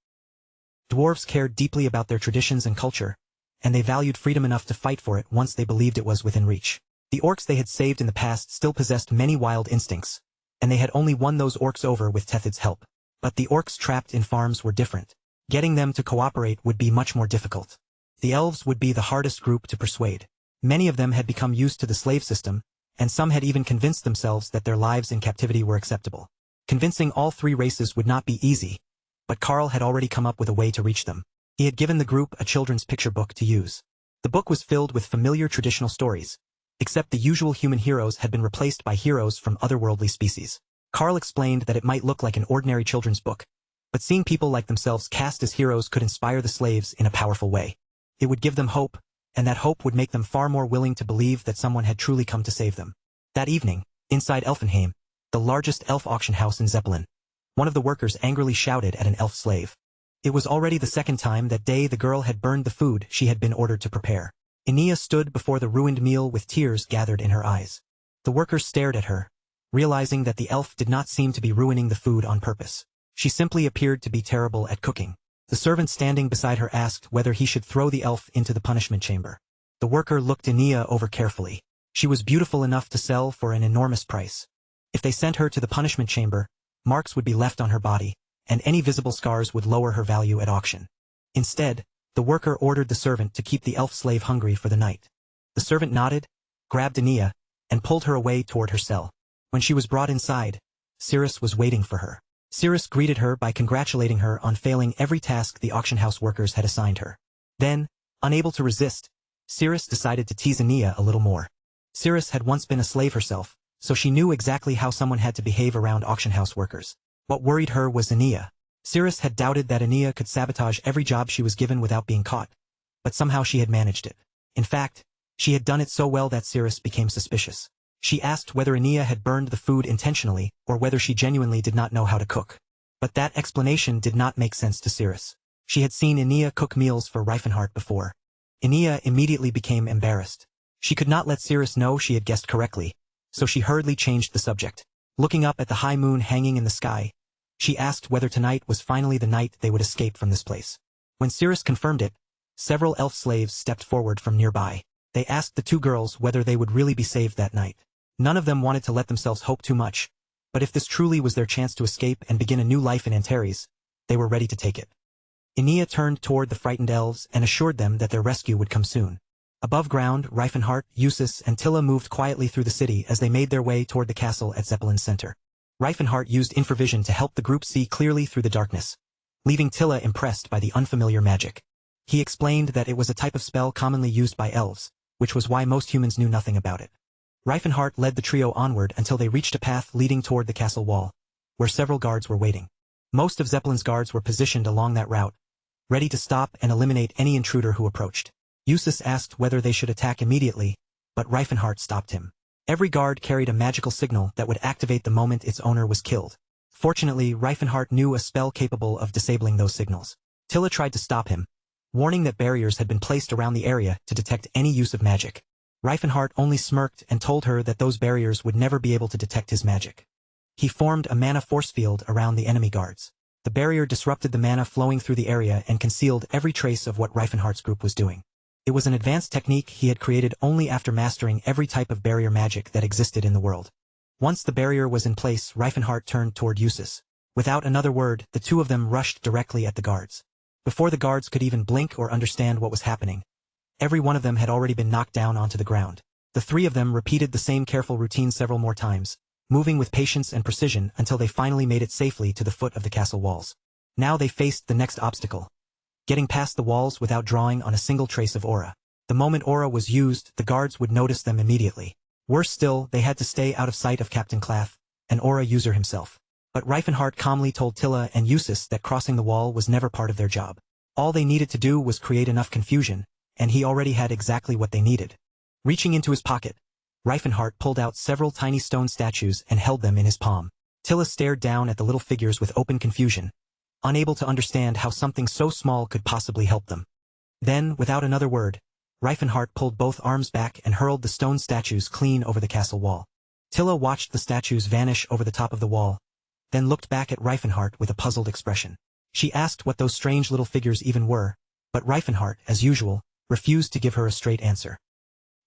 Dwarves cared deeply about their traditions and culture, and they valued freedom enough to fight for it once they believed it was within reach. The orcs they had saved in the past still possessed many wild instincts, and they had only won those orcs over with Tethid's help. But the orcs trapped in farms were different. Getting them to cooperate would be much more difficult. The elves would be the hardest group to persuade. Many of them had become used to the slave system, and some had even convinced themselves that their lives in captivity were acceptable. Convincing all 3 races would not be easy, but Carl had already come up with a way to reach them. He had given the group a children's picture book to use. The book was filled with familiar traditional stories, except the usual human heroes had been replaced by heroes from otherworldly species. Carl explained that it might look like an ordinary children's book, but seeing people like themselves cast as heroes could inspire the slaves in a powerful way. It would give them hope, and that hope would make them far more willing to believe that someone had truly come to save them. That evening, inside Elfenheim, the largest elf auction house in Zeppelin, one of the workers angrily shouted at an elf slave. It was already the second time that day the girl had burned the food she had been ordered to prepare. Enia stood before the ruined meal with tears gathered in her eyes. The workers stared at her, realizing that the elf did not seem to be ruining the food on purpose. She simply appeared to be terrible at cooking. The servant standing beside her asked whether he should throw the elf into the punishment chamber. The worker looked Enia over carefully. She was beautiful enough to sell for an enormous price. If they sent her to the punishment chamber, marks would be left on her body, and any visible scars would lower her value at auction. Instead, the worker ordered the servant to keep the elf slave hungry for the night. The servant nodded, grabbed Ania, and pulled her away toward her cell. When she was brought inside, Cirrus was waiting for her. Cirrus greeted her by congratulating her on failing every task the auction house workers had assigned her. Then, unable to resist, Cirrus decided to tease Ania a little more. Cirrus had once been a slave herself, so she knew exactly how someone had to behave around auction house workers. What worried her was Ania. Cirrus had doubted that Ania could sabotage every job she was given without being caught, but somehow she had managed it. In fact, she had done it so well that Cirrus became suspicious. She asked whether Ania had burned the food intentionally or whether she genuinely did not know how to cook. But that explanation did not make sense to Cirrus. She had seen Ania cook meals for Reifenhart before. Ania immediately became embarrassed. She could not let Cirrus know she had guessed correctly, so she hurriedly changed the subject. Looking up at the high moon hanging in the sky, she asked whether tonight was finally the night they would escape from this place. When Cirrus confirmed it, several elf slaves stepped forward from nearby. They asked the two girls whether they would really be saved that night. None of them wanted to let themselves hope too much, but if this truly was their chance to escape and begin a new life in Antares, they were ready to take it. Ania turned toward the frightened elves and assured them that their rescue would come soon. Above ground, Reifenhart, Eustace, and Tilla moved quietly through the city as they made their way toward the castle at Zeppelin's center. Reifenhart used infravision to help the group see clearly through the darkness, leaving Tilla impressed by the unfamiliar magic. He explained that it was a type of spell commonly used by elves, which was why most humans knew nothing about it. Reifenhart led the trio onward until they reached a path leading toward the castle wall, where several guards were waiting. Most of Zeppelin's guards were positioned along that route, ready to stop and eliminate any intruder who approached. Eustace asked whether they should attack immediately, but Reifenhart stopped him. Every guard carried a magical signal that would activate the moment its owner was killed. Fortunately, Reifenhart knew a spell capable of disabling those signals. Tilla tried to stop him, warning that barriers had been placed around the area to detect any use of magic. Reifenhart only smirked and told her that those barriers would never be able to detect his magic. He formed a mana force field around the enemy guards. The barrier disrupted the mana flowing through the area and concealed every trace of what Reifenhart's group was doing. It was an advanced technique he had created only after mastering every type of barrier magic that existed in the world. Once the barrier was in place, Reifenhart turned toward Eustace. Without another word, the two of them rushed directly at the guards. Before the guards could even blink or understand what was happening, every one of them had already been knocked down onto the ground. The three of them repeated the same careful routine several more times, moving with patience and precision until they finally made it safely to the foot of the castle walls. Now they faced the next obstacle, getting past the walls without drawing on a single trace of aura. The moment aura was used, the guards would notice them immediately. Worse still, they had to stay out of sight of Captain Clath, an aura user himself. But Reifenhart calmly told Tilla and Eustace that crossing the wall was never part of their job. All they needed to do was create enough confusion, and he already had exactly what they needed. Reaching into his pocket, Reifenhart pulled out several tiny stone statues and held them in his palm. Tilla stared down at the little figures with open confusion, unable to understand how something so small could possibly help them. Then, without another word, Reifenhart pulled both arms back and hurled the stone statues clean over the castle wall. Tilla watched the statues vanish over the top of the wall, then looked back at Reifenhart with a puzzled expression. She asked what those strange little figures even were, but Reifenhart, as usual, refused to give her a straight answer.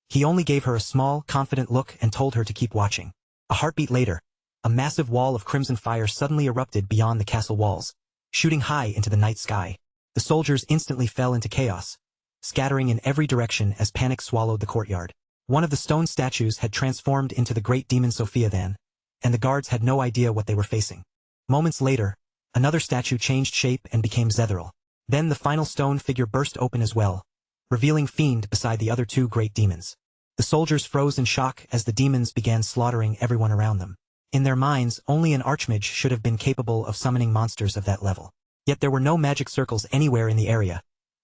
He only gave her a small, confident look and told her to keep watching. A heartbeat later, a massive wall of crimson fire suddenly erupted beyond the castle walls, shooting high into the night sky. The soldiers instantly fell into chaos, scattering in every direction as panic swallowed the courtyard. One of the stone statues had transformed into the great demon Sophiathan, and the guards had no idea what they were facing. Moments later, another statue changed shape and became Zetheril. Then the final stone figure burst open as well, revealing Fiend beside the other two great demons. The soldiers froze in shock as the demons began slaughtering everyone around them. In their minds, only an Archmage should have been capable of summoning monsters of that level. Yet there were no magic circles anywhere in the area,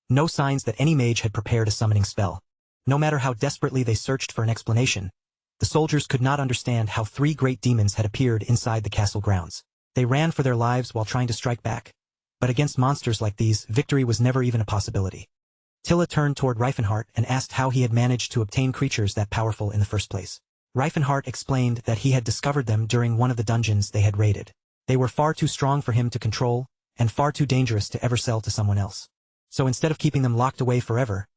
no signs that any mage had prepared a summoning spell. No matter how desperately they searched for an explanation, the soldiers could not understand how three great demons had appeared inside the castle grounds. They ran for their lives while trying to strike back, but against monsters like these, victory was never even a possibility. Tilla turned toward Reifenhart and asked how he had managed to obtain creatures that powerful in the first place. Reifenhart explained that he had discovered them during one of the dungeons they had raided. They were far too strong for him to control, and far too dangerous to ever sell to someone else. So instead of keeping them locked away forever,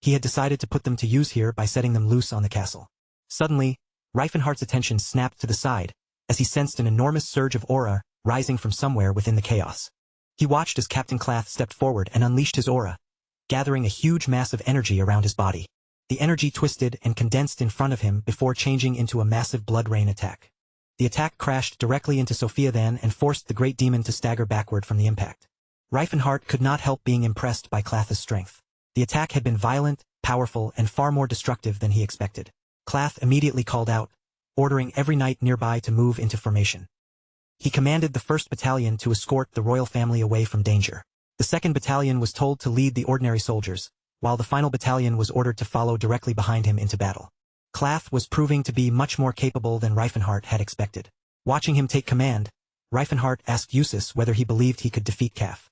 he had decided to put them to use here by setting them loose on the castle. Suddenly, Reifenhart's attention snapped to the side, as he sensed an enormous surge of aura rising from somewhere within the chaos. He watched as Captain Clath stepped forward and unleashed his aura, gathering a huge mass of energy around his body. The energy twisted and condensed in front of him before changing into a massive blood rain attack. The attack crashed directly into Sophia then and forced the great demon to stagger backward from the impact. Reifenhart could not help being impressed by Clath's strength. The attack had been violent, powerful, and far more destructive than he expected. Clath immediately called out, ordering every knight nearby to move into formation. He commanded the 1st Battalion to escort the royal family away from danger. The 2nd Battalion was told to lead the ordinary soldiers, while the final battalion was ordered to follow directly behind him into battle. Clath was proving to be much more capable than Reifenhart had expected. Watching him take command, Reifenhart asked Eustace whether he believed he could defeat Cath.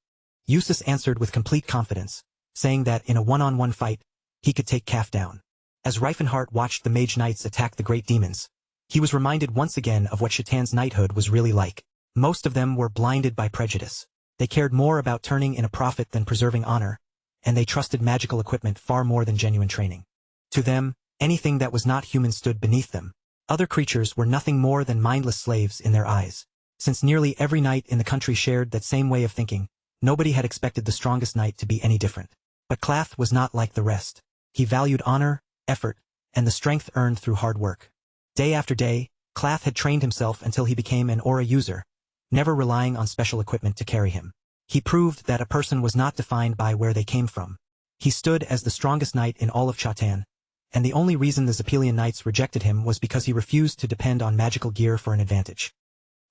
Eustace answered with complete confidence, saying that in a one-on-one fight, he could take Cath down. As Reifenhart watched the mage knights attack the great demons, he was reminded once again of what Shatan's knighthood was really like. Most of them were blinded by prejudice. They cared more about turning in a profit than preserving honor, and they trusted magical equipment far more than genuine training. To them, anything that was not human stood beneath them. Other creatures were nothing more than mindless slaves in their eyes. Since nearly every knight in the country shared that same way of thinking, nobody had expected the strongest knight to be any different. But Clath was not like the rest. He valued honor, effort, and the strength earned through hard work. Day after day, Clath had trained himself until he became an aura user, never relying on special equipment to carry him. He proved that a person was not defined by where they came from. He stood as the strongest knight in all of Chatan, and the only reason the Zepelian knights rejected him was because he refused to depend on magical gear for an advantage.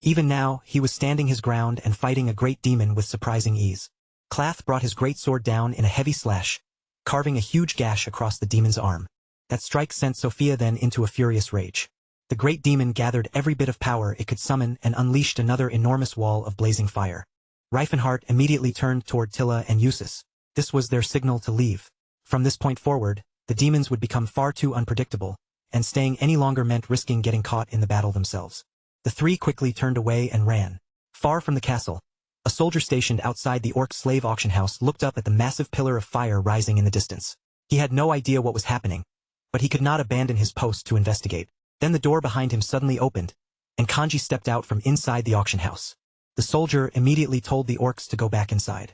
Even now, he was standing his ground and fighting a great demon with surprising ease. Clath brought his great sword down in a heavy slash, carving a huge gash across the demon's arm. That strike sent Sophia then into a furious rage. The great demon gathered every bit of power it could summon and unleashed another enormous wall of blazing fire. Reifenhart immediately turned toward Tilla and Eustace. This was their signal to leave. From this point forward, the demons would become far too unpredictable, and staying any longer meant risking getting caught in the battle themselves. The 3 quickly turned away and ran. Far from the castle, a soldier stationed outside the orc slave auction house looked up at the massive pillar of fire rising in the distance. He had no idea what was happening, but he could not abandon his post to investigate. Then the door behind him suddenly opened, and Kanji stepped out from inside the auction house. The soldier immediately told the orcs to go back inside.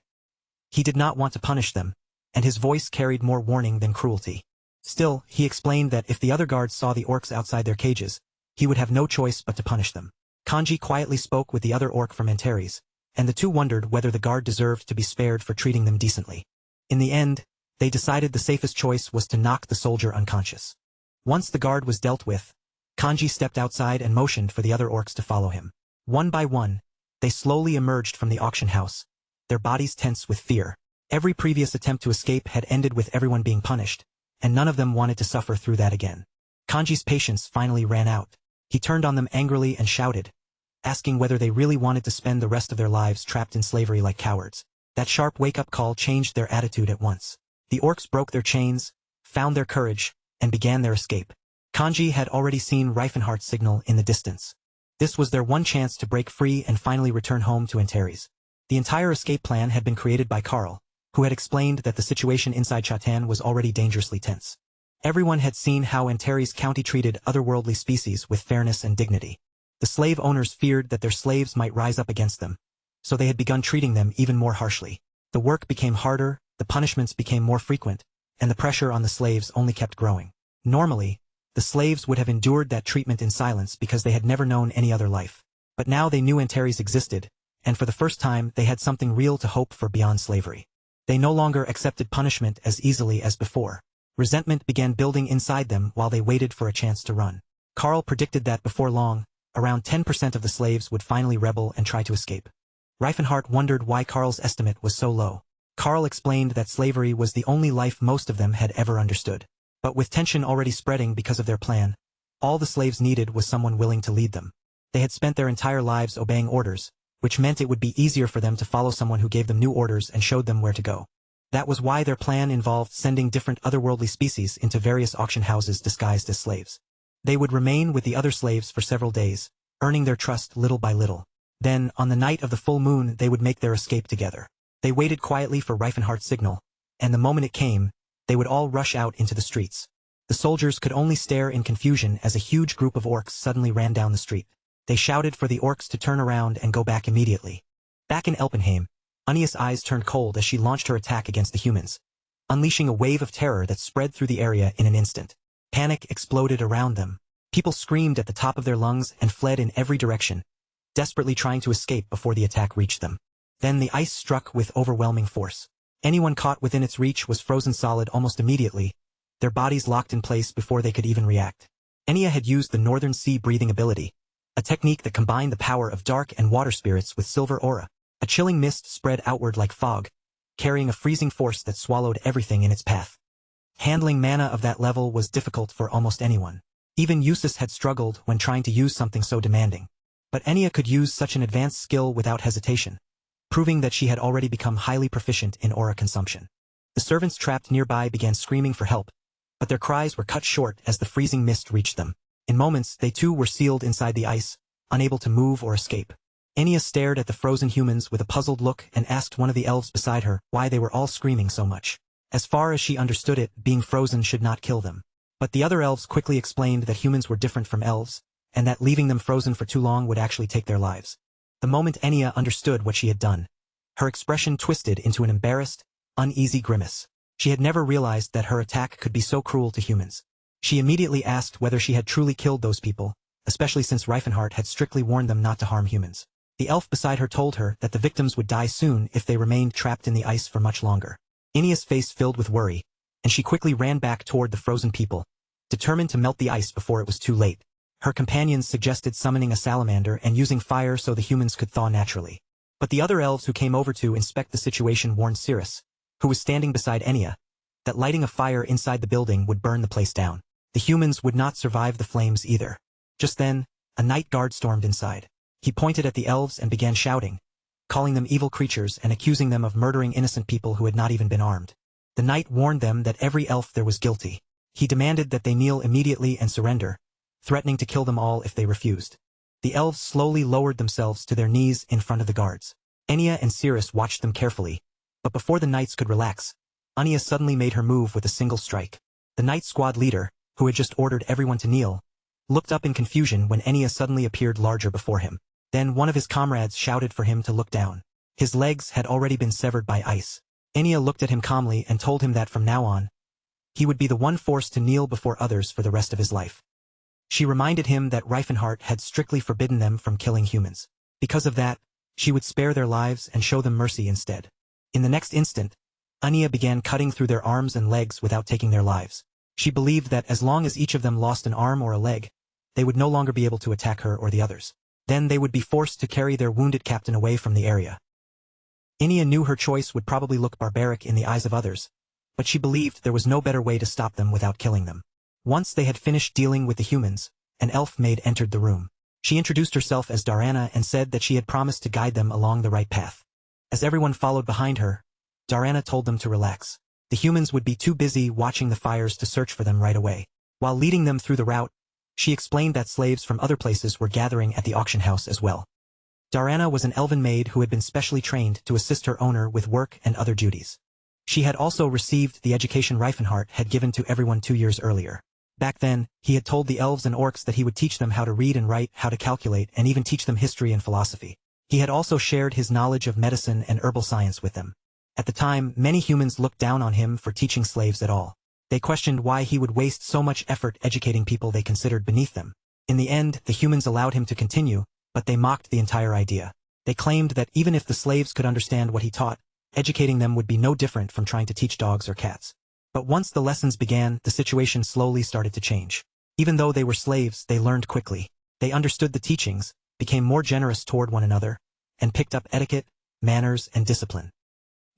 He did not want to punish them, and his voice carried more warning than cruelty. Still, he explained that if the other guards saw the orcs outside their cages, he would have no choice but to punish them. Kanji quietly spoke with the other orc from Antares, and the two wondered whether the guard deserved to be spared for treating them decently. In the end, they decided the safest choice was to knock the soldier unconscious. Once the guard was dealt with, Kanji stepped outside and motioned for the other orcs to follow him. One by one, they slowly emerged from the auction house, their bodies tense with fear. Every previous attempt to escape had ended with everyone being punished, and none of them wanted to suffer through that again. Kanji's patience finally ran out. He turned on them angrily and shouted, asking whether they really wanted to spend the rest of their lives trapped in slavery like cowards. That sharp wake-up call changed their attitude at once. The orcs broke their chains, found their courage, and began their escape. Kanji had already seen Reifenhart's signal in the distance. This was their one chance to break free and finally return home to Antares. The entire escape plan had been created by Karl, who had explained that the situation inside Chatan was already dangerously tense. Everyone had seen how Antares County treated otherworldly species with fairness and dignity. The slave owners feared that their slaves might rise up against them, so they had begun treating them even more harshly. The work became harder, the punishments became more frequent, and the pressure on the slaves only kept growing. Normally, the slaves would have endured that treatment in silence because they had never known any other life. But now they knew Antares existed, and for the first time they had something real to hope for beyond slavery. They no longer accepted punishment as easily as before. Resentment began building inside them while they waited for a chance to run. Karl predicted that before long, around 10% of the slaves would finally rebel and try to escape. Reifenhart wondered why Karl's estimate was so low. Karl explained that slavery was the only life most of them had ever understood. But with tension already spreading because of their plan, all the slaves needed was someone willing to lead them. They had spent their entire lives obeying orders, which meant it would be easier for them to follow someone who gave them new orders and showed them where to go. That was why their plan involved sending different otherworldly species into various auction houses disguised as slaves. They would remain with the other slaves for several days, earning their trust little by little. Then, on the night of the full moon, they would make their escape together. They waited quietly for Reifenhart's signal, and the moment it came, they would all rush out into the streets. The soldiers could only stare in confusion as a huge group of orcs suddenly ran down the street. They shouted for the orcs to turn around and go back immediately. Back in Elpenheim, Ania's eyes turned cold as she launched her attack against the humans, unleashing a wave of terror that spread through the area in an instant. Panic exploded around them. People screamed at the top of their lungs and fled in every direction, desperately trying to escape before the attack reached them. Then the ice struck with overwhelming force. Anyone caught within its reach was frozen solid almost immediately, their bodies locked in place before they could even react. Anya had used the Northern Sea breathing ability, a technique that combined the power of dark and water spirits with silver aura. A chilling mist spread outward like fog, carrying a freezing force that swallowed everything in its path. Handling mana of that level was difficult for almost anyone. Even Eustace had struggled when trying to use something so demanding. But Anya could use such an advanced skill without hesitation, proving that she had already become highly proficient in aura consumption. The servants trapped nearby began screaming for help, but their cries were cut short as the freezing mist reached them. In moments, they too were sealed inside the ice, unable to move or escape. Anya stared at the frozen humans with a puzzled look and asked one of the elves beside her why they were all screaming so much. As far as she understood it, being frozen should not kill them. But the other elves quickly explained that humans were different from elves, and that leaving them frozen for too long would actually take their lives. The moment Anya understood what she had done, her expression twisted into an embarrassed, uneasy grimace. She had never realized that her attack could be so cruel to humans. She immediately asked whether she had truly killed those people, especially since Reifenhart had strictly warned them not to harm humans. The elf beside her told her that the victims would die soon if they remained trapped in the ice for much longer. Anya's face filled with worry, and she quickly ran back toward the frozen people, determined to melt the ice before it was too late. Her companions suggested summoning a salamander and using fire so the humans could thaw naturally. But the other elves who came over to inspect the situation warned Cirrus, who was standing beside Anya, that lighting a fire inside the building would burn the place down. The humans would not survive the flames either. Just then, a night guard stormed inside. He pointed at the elves and began shouting, calling them evil creatures and accusing them of murdering innocent people who had not even been armed. The knight warned them that every elf there was guilty. He demanded that they kneel immediately and surrender, threatening to kill them all if they refused. The elves slowly lowered themselves to their knees in front of the guards. Anya and Cirrus watched them carefully, but before the knights could relax, Anya suddenly made her move with a single strike. The knight squad leader, who had just ordered everyone to kneel, looked up in confusion when Anya suddenly appeared larger before him. Then one of his comrades shouted for him to look down. His legs had already been severed by ice. Anya looked at him calmly and told him that from now on, he would be the one forced to kneel before others for the rest of his life. She reminded him that Reifenhart had strictly forbidden them from killing humans. Because of that, she would spare their lives and show them mercy instead. In the next instant, Anya began cutting through their arms and legs without taking their lives. She believed that as long as each of them lost an arm or a leg, they would no longer be able to attack her or the others. Then they would be forced to carry their wounded captain away from the area. Anya knew her choice would probably look barbaric in the eyes of others, but she believed there was no better way to stop them without killing them. Once they had finished dealing with the humans, an elf maid entered the room. She introduced herself as Darana and said that she had promised to guide them along the right path. As everyone followed behind her, Darana told them to relax. The humans would be too busy watching the fires to search for them right away. While leading them through the route, she explained that slaves from other places were gathering at the auction house as well. Darana was an elven maid who had been specially trained to assist her owner with work and other duties. She had also received the education Reifenhart had given to everyone 2 years earlier. Back then, he had told the elves and orcs that he would teach them how to read and write, how to calculate, and even teach them history and philosophy. He had also shared his knowledge of medicine and herbal science with them. At the time, many humans looked down on him for teaching slaves at all. They questioned why he would waste so much effort educating people they considered beneath them. In the end, the humans allowed him to continue, but they mocked the entire idea. They claimed that even if the slaves could understand what he taught, educating them would be no different from trying to teach dogs or cats. But once the lessons began, the situation slowly started to change. Even though they were slaves, they learned quickly. They understood the teachings, became more generous toward one another, and picked up etiquette, manners, and discipline.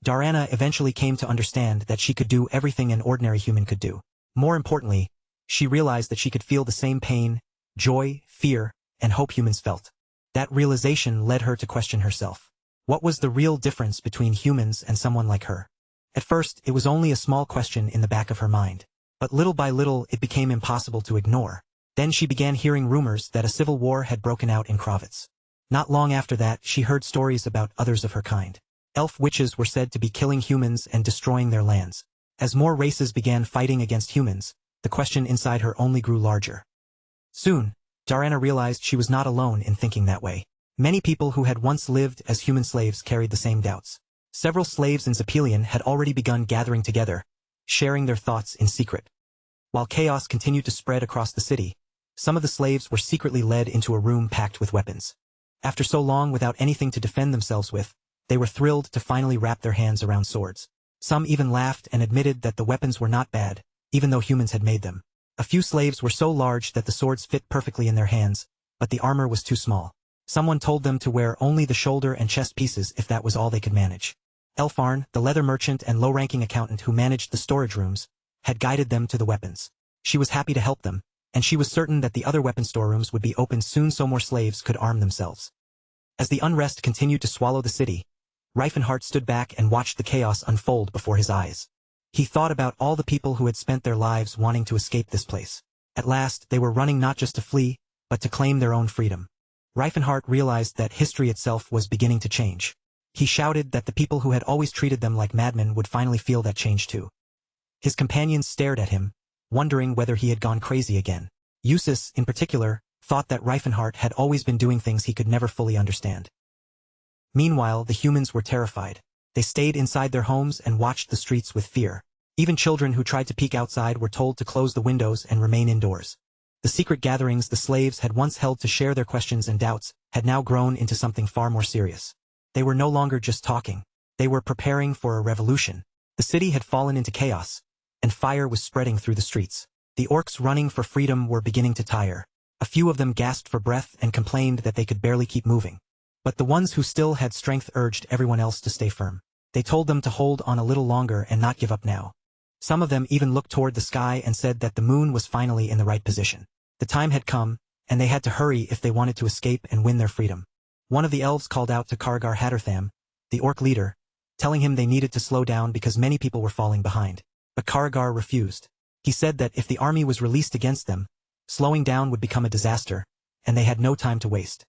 Darana eventually came to understand that she could do everything an ordinary human could do. More importantly, she realized that she could feel the same pain, joy, fear, and hope humans felt. That realization led her to question herself. What was the real difference between humans and someone like her? At first, it was only a small question in the back of her mind. But little by little, it became impossible to ignore. Then she began hearing rumors that a civil war had broken out in Kravitz. Not long after that, she heard stories about others of her kind. Elf witches were said to be killing humans and destroying their lands. As more races began fighting against humans, the question inside her only grew larger. Soon, Darana realized she was not alone in thinking that way. Many people who had once lived as human slaves carried the same doubts. Several slaves in Zepelion had already begun gathering together, sharing their thoughts in secret. While chaos continued to spread across the city, some of the slaves were secretly led into a room packed with weapons. After so long without anything to defend themselves with, they were thrilled to finally wrap their hands around swords. Some even laughed and admitted that the weapons were not bad, even though humans had made them. A few slaves were so large that the swords fit perfectly in their hands, but the armor was too small. Someone told them to wear only the shoulder and chest pieces if that was all they could manage. Elfarn, the leather merchant and low-ranking accountant who managed the storage rooms, had guided them to the weapons. She was happy to help them, and she was certain that the other weapon storerooms would be opened soon so more slaves could arm themselves. As the unrest continued to swallow the city, Reifenhart stood back and watched the chaos unfold before his eyes. He thought about all the people who had spent their lives wanting to escape this place. At last, they were running not just to flee, but to claim their own freedom. Reifenhart realized that history itself was beginning to change. He shouted that the people who had always treated them like madmen would finally feel that change too. His companions stared at him, wondering whether he had gone crazy again. Eustace, in particular, thought that Reifenhart had always been doing things he could never fully understand. Meanwhile, the humans were terrified. They stayed inside their homes and watched the streets with fear. Even children who tried to peek outside were told to close the windows and remain indoors. The secret gatherings the slaves had once held to share their questions and doubts had now grown into something far more serious. They were no longer just talking. They were preparing for a revolution. The city had fallen into chaos, and fire was spreading through the streets. The orcs running for freedom were beginning to tire. A few of them gasped for breath and complained that they could barely keep moving. But the ones who still had strength urged everyone else to stay firm. They told them to hold on a little longer and not give up now. Some of them even looked toward the sky and said that the moon was finally in the right position. The time had come, and they had to hurry if they wanted to escape and win their freedom. One of the elves called out to Kargar Hattertham, the orc leader, telling him they needed to slow down because many people were falling behind. But Kargar refused. He said that if the army was released against them, slowing down would become a disaster, and they had no time to waste.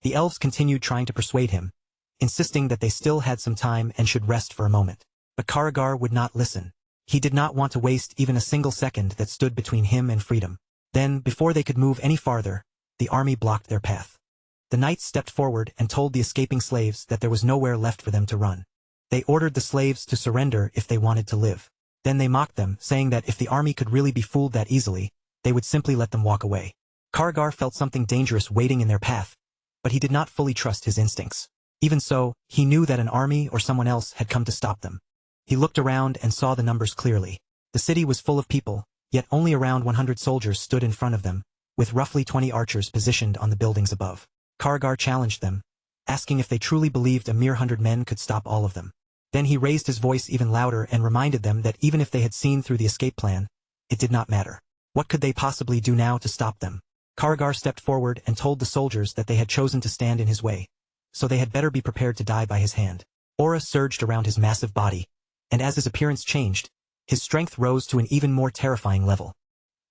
The elves continued trying to persuade him, insisting that they still had some time and should rest for a moment. But Kargar would not listen. He did not want to waste even a single second that stood between him and freedom. Then, before they could move any farther, the army blocked their path. The knights stepped forward and told the escaping slaves that there was nowhere left for them to run. They ordered the slaves to surrender if they wanted to live. Then they mocked them, saying that if the army could really be fooled that easily, they would simply let them walk away. Kargar felt something dangerous waiting in their path, but he did not fully trust his instincts. Even so, he knew that an army or someone else had come to stop them. He looked around and saw the numbers clearly. The city was full of people, yet only around 100 soldiers stood in front of them, with roughly 20 archers positioned on the buildings above. Kargar challenged them, asking if they truly believed a mere 100 men could stop all of them. Then he raised his voice even louder and reminded them that even if they had seen through the escape plan, it did not matter. What could they possibly do now to stop them? Kargar stepped forward and told the soldiers that they had chosen to stand in his way, so they had better be prepared to die by his hand. Aura surged around his massive body, and as his appearance changed, his strength rose to an even more terrifying level.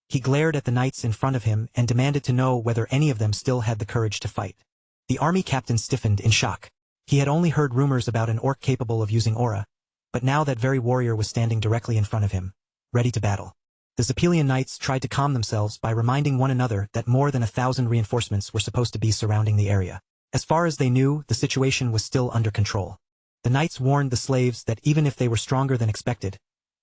He glared at the knights in front of him and demanded to know whether any of them still had the courage to fight. The army captain stiffened in shock. He had only heard rumors about an orc capable of using aura, but now that very warrior was standing directly in front of him, ready to battle. The Zepelion knights tried to calm themselves by reminding one another that more than 1,000 reinforcements were supposed to be surrounding the area. As far as they knew, the situation was still under control. The knights warned the slaves that even if they were stronger than expected,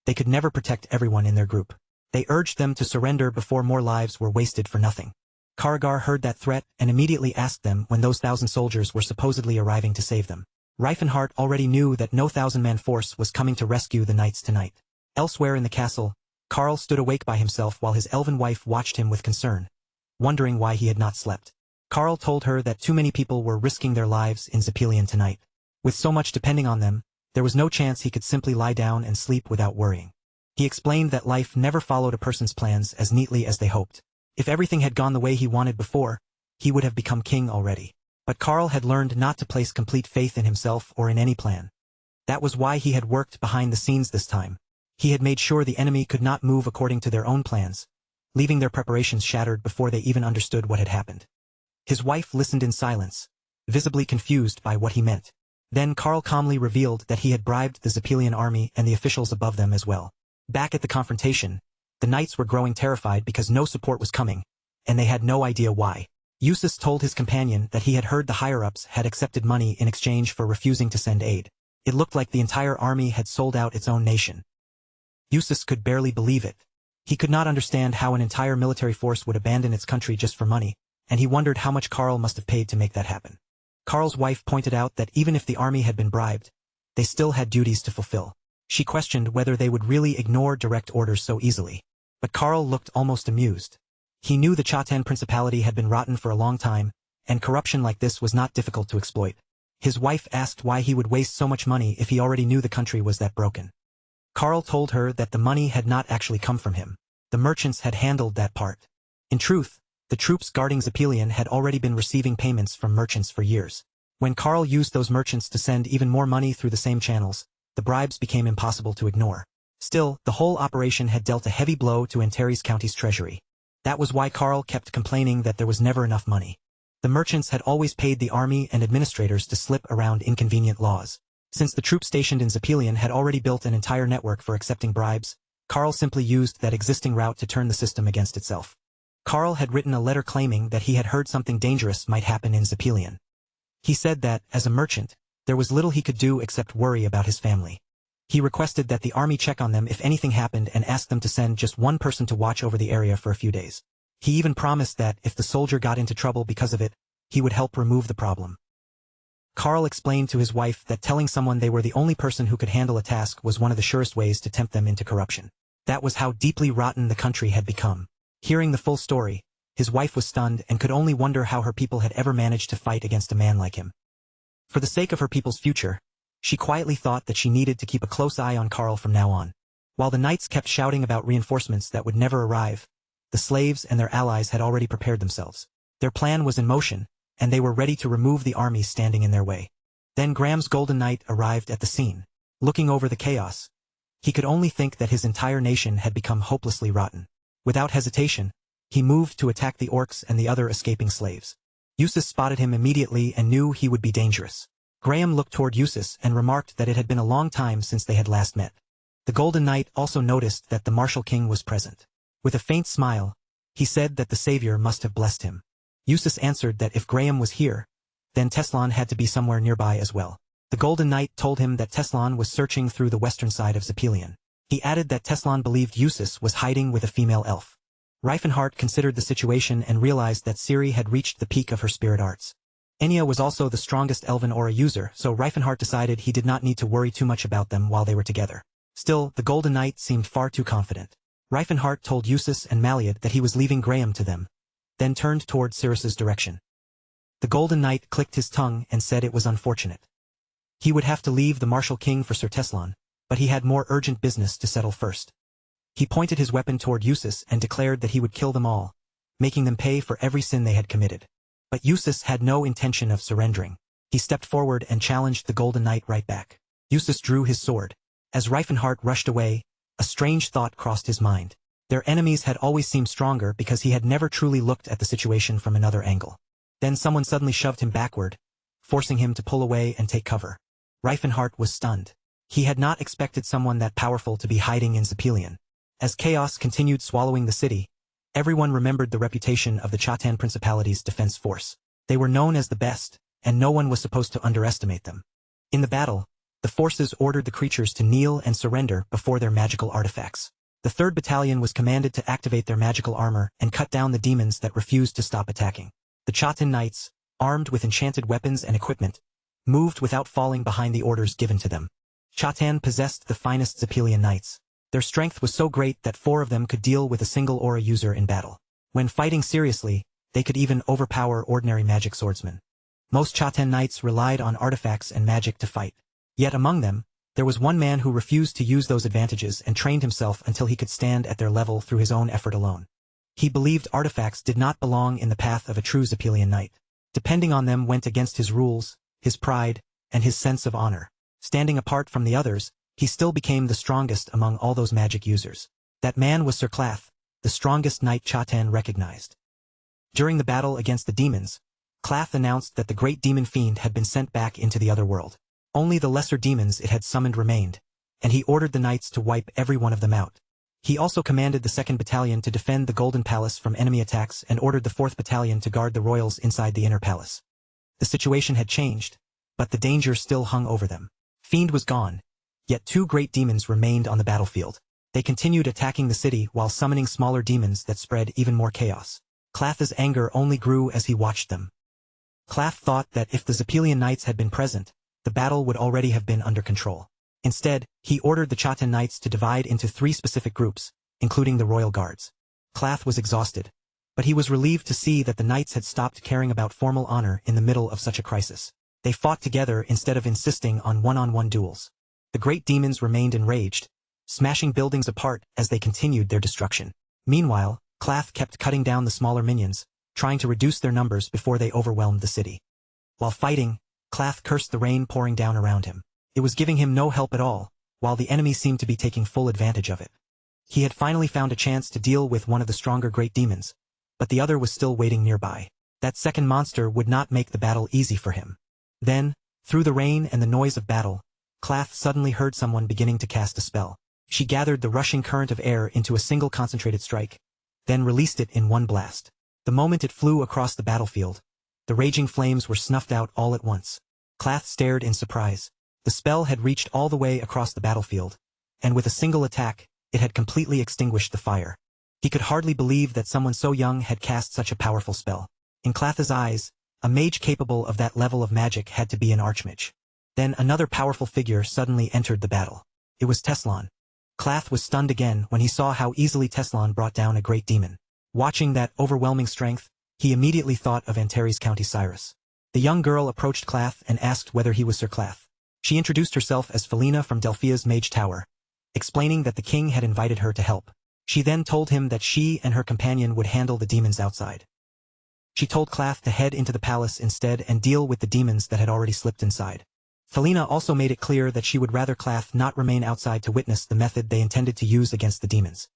they could never protect everyone in their group. They urged them to surrender before more lives were wasted for nothing. Kargar heard that threat and immediately asked them when those 1,000 soldiers were supposedly arriving to save them. Reifenhart already knew that no 1,000-man force was coming to rescue the knights tonight. Elsewhere in the castle, Karl stood awake by himself while his elven wife watched him with concern, wondering why he had not slept. Karl told her that too many people were risking their lives in Zepelion tonight. With so much depending on them, there was no chance he could simply lie down and sleep without worrying. He explained that life never followed a person's plans as neatly as they hoped. If everything had gone the way he wanted before, he would have become king already. But Karl had learned not to place complete faith in himself or in any plan. That was why he had worked behind the scenes this time. He had made sure the enemy could not move according to their own plans, leaving their preparations shattered before they even understood what had happened. His wife listened in silence, visibly confused by what he meant. Then Karl calmly revealed that he had bribed the Zepelion army and the officials above them as well. Back at the confrontation, the knights were growing terrified because no support was coming, and they had no idea why. Eustace told his companion that he had heard the higher-ups had accepted money in exchange for refusing to send aid. It looked like the entire army had sold out its own nation. Eustace could barely believe it. He could not understand how an entire military force would abandon its country just for money, and he wondered how much Karl must have paid to make that happen. Karl's wife pointed out that even if the army had been bribed, they still had duties to fulfill. She questioned whether they would really ignore direct orders so easily. But Karl looked almost amused. He knew the Chatan Principality had been rotten for a long time, and corruption like this was not difficult to exploit. His wife asked why he would waste so much money if he already knew the country was that broken. Karl told her that the money had not actually come from him. The merchants had handled that part. In truth, the troops guarding Zepelion had already been receiving payments from merchants for years. When Karl used those merchants to send even more money through the same channels, the bribes became impossible to ignore. Still, the whole operation had dealt a heavy blow to Antares County's treasury. That was why Karl kept complaining that there was never enough money. The merchants had always paid the army and administrators to slip around inconvenient laws. Since the troops stationed in Zepelion had already built an entire network for accepting bribes, Karl simply used that existing route to turn the system against itself. Karl had written a letter claiming that he had heard something dangerous might happen in Zepelion. He said that, as a merchant, there was little he could do except worry about his family. He requested that the army check on them if anything happened and asked them to send just one person to watch over the area for a few days. He even promised that, if the soldier got into trouble because of it, he would help remove the problem. Karl explained to his wife that telling someone they were the only person who could handle a task was one of the surest ways to tempt them into corruption. That was how deeply rotten the country had become. Hearing the full story, his wife was stunned and could only wonder how her people had ever managed to fight against a man like him. For the sake of her people's future, she quietly thought that she needed to keep a close eye on Karl from now on. While the knights kept shouting about reinforcements that would never arrive, the slaves and their allies had already prepared themselves. Their plan was in motion, and they were ready to remove the army standing in their way. Then Graham's Golden Knight arrived at the scene. Looking over the chaos, he could only think that his entire nation had become hopelessly rotten. Without hesitation, he moved to attack the orcs and the other escaping slaves. Eustace spotted him immediately and knew he would be dangerous. Graham looked toward Eustace and remarked that it had been a long time since they had last met. The Golden Knight also noticed that the Martial King was present. With a faint smile, he said that the Savior must have blessed him. Eustace answered that if Graham was here, then Teslan had to be somewhere nearby as well. The Golden Knight told him that Teslan was searching through the western side of Zepelion. He added that Teslan believed Eustace was hiding with a female elf. Reifenhart considered the situation and realized that Ciri had reached the peak of her spirit arts. Enya was also the strongest elven aura user, so Reifenhart decided he did not need to worry too much about them while they were together. Still, the Golden Knight seemed far too confident. Reifenhart told Eustace and Maliad that he was leaving Graham to them, then turned toward Cyrus's direction. The Golden Knight clicked his tongue and said it was unfortunate. He would have to leave the Martial King for Sir Teslan, but he had more urgent business to settle first. He pointed his weapon toward Eustace and declared that he would kill them all, making them pay for every sin they had committed. But Eustace had no intention of surrendering. He stepped forward and challenged the Golden Knight right back. Eustace drew his sword. As Reifenhart rushed away, a strange thought crossed his mind. Their enemies had always seemed stronger because he had never truly looked at the situation from another angle. Then someone suddenly shoved him backward, forcing him to pull away and take cover. Reifenhart was stunned. He had not expected someone that powerful to be hiding in Zepelion. As chaos continued swallowing the city, everyone remembered the reputation of the Chatan Principality's defense force. They were known as the best, and no one was supposed to underestimate them. In the battle, the forces ordered the creatures to kneel and surrender before their magical artifacts. The 3rd Battalion was commanded to activate their magical armor and cut down the demons that refused to stop attacking. The Chatan Knights, armed with enchanted weapons and equipment, moved without falling behind the orders given to them. Chatan possessed the finest Zepelion knights. Their strength was so great that 4 of them could deal with a single aura user in battle. When fighting seriously, they could even overpower ordinary magic swordsmen. Most Chatan knights relied on artifacts and magic to fight. Yet among them, there was one man who refused to use those advantages and trained himself until he could stand at their level through his own effort alone. He believed artifacts did not belong in the path of a true Zepelion knight. Depending on them went against his rules, his pride, and his sense of honor. Standing apart from the others, he still became the strongest among all those magic users. That man was Sir Clath, the strongest knight Chatan recognized. During the battle against the demons, Clath announced that the great demon fiend had been sent back into the other world. Only the lesser demons it had summoned remained, and he ordered the knights to wipe every one of them out. He also commanded the 2nd Battalion to defend the Golden Palace from enemy attacks and ordered the 4th Battalion to guard the royals inside the inner palace. The situation had changed, but the danger still hung over them. Fiend was gone, yet 2 great demons remained on the battlefield. They continued attacking the city while summoning smaller demons that spread even more chaos. Clath's anger only grew as he watched them. Clath thought that if the Zepelian Knights had been present, the battle would already have been under control. Instead, he ordered the Chotan Knights to divide into 3 specific groups, including the royal guards. Clath was exhausted, but he was relieved to see that the knights had stopped caring about formal honor in the middle of such a crisis. They fought together instead of insisting on one-on-one duels. The great demons remained enraged, smashing buildings apart as they continued their destruction. Meanwhile, Clath kept cutting down the smaller minions, trying to reduce their numbers before they overwhelmed the city. While fighting, Clath cursed the rain pouring down around him. It was giving him no help at all, while the enemy seemed to be taking full advantage of it. He had finally found a chance to deal with one of the stronger great demons, but the other was still waiting nearby. That second monster would not make the battle easy for him. Then, through the rain and the noise of battle, Clath suddenly heard someone beginning to cast a spell. She gathered the rushing current of air into a single concentrated strike, then released it in one blast. The moment it flew across the battlefield, the raging flames were snuffed out all at once. Clath stared in surprise. The spell had reached all the way across the battlefield, and with a single attack, it had completely extinguished the fire. He could hardly believe that someone so young had cast such a powerful spell. In Clath's eyes, a mage capable of that level of magic had to be an Archmage. Then another powerful figure suddenly entered the battle. It was Teslan. Clath was stunned again when he saw how easily Teslan brought down a great demon. Watching that overwhelming strength, he immediately thought of Antares County Cyrus. The young girl approached Clath and asked whether he was Sir Clath. She introduced herself as Felina from Delphia's Mage Tower, explaining that the king had invited her to help. She then told him that she and her companion would handle the demons outside. She told Clath to head into the palace instead and deal with the demons that had already slipped inside. Felina also made it clear that she would rather Clath not remain outside to witness the method they intended to use against the demons.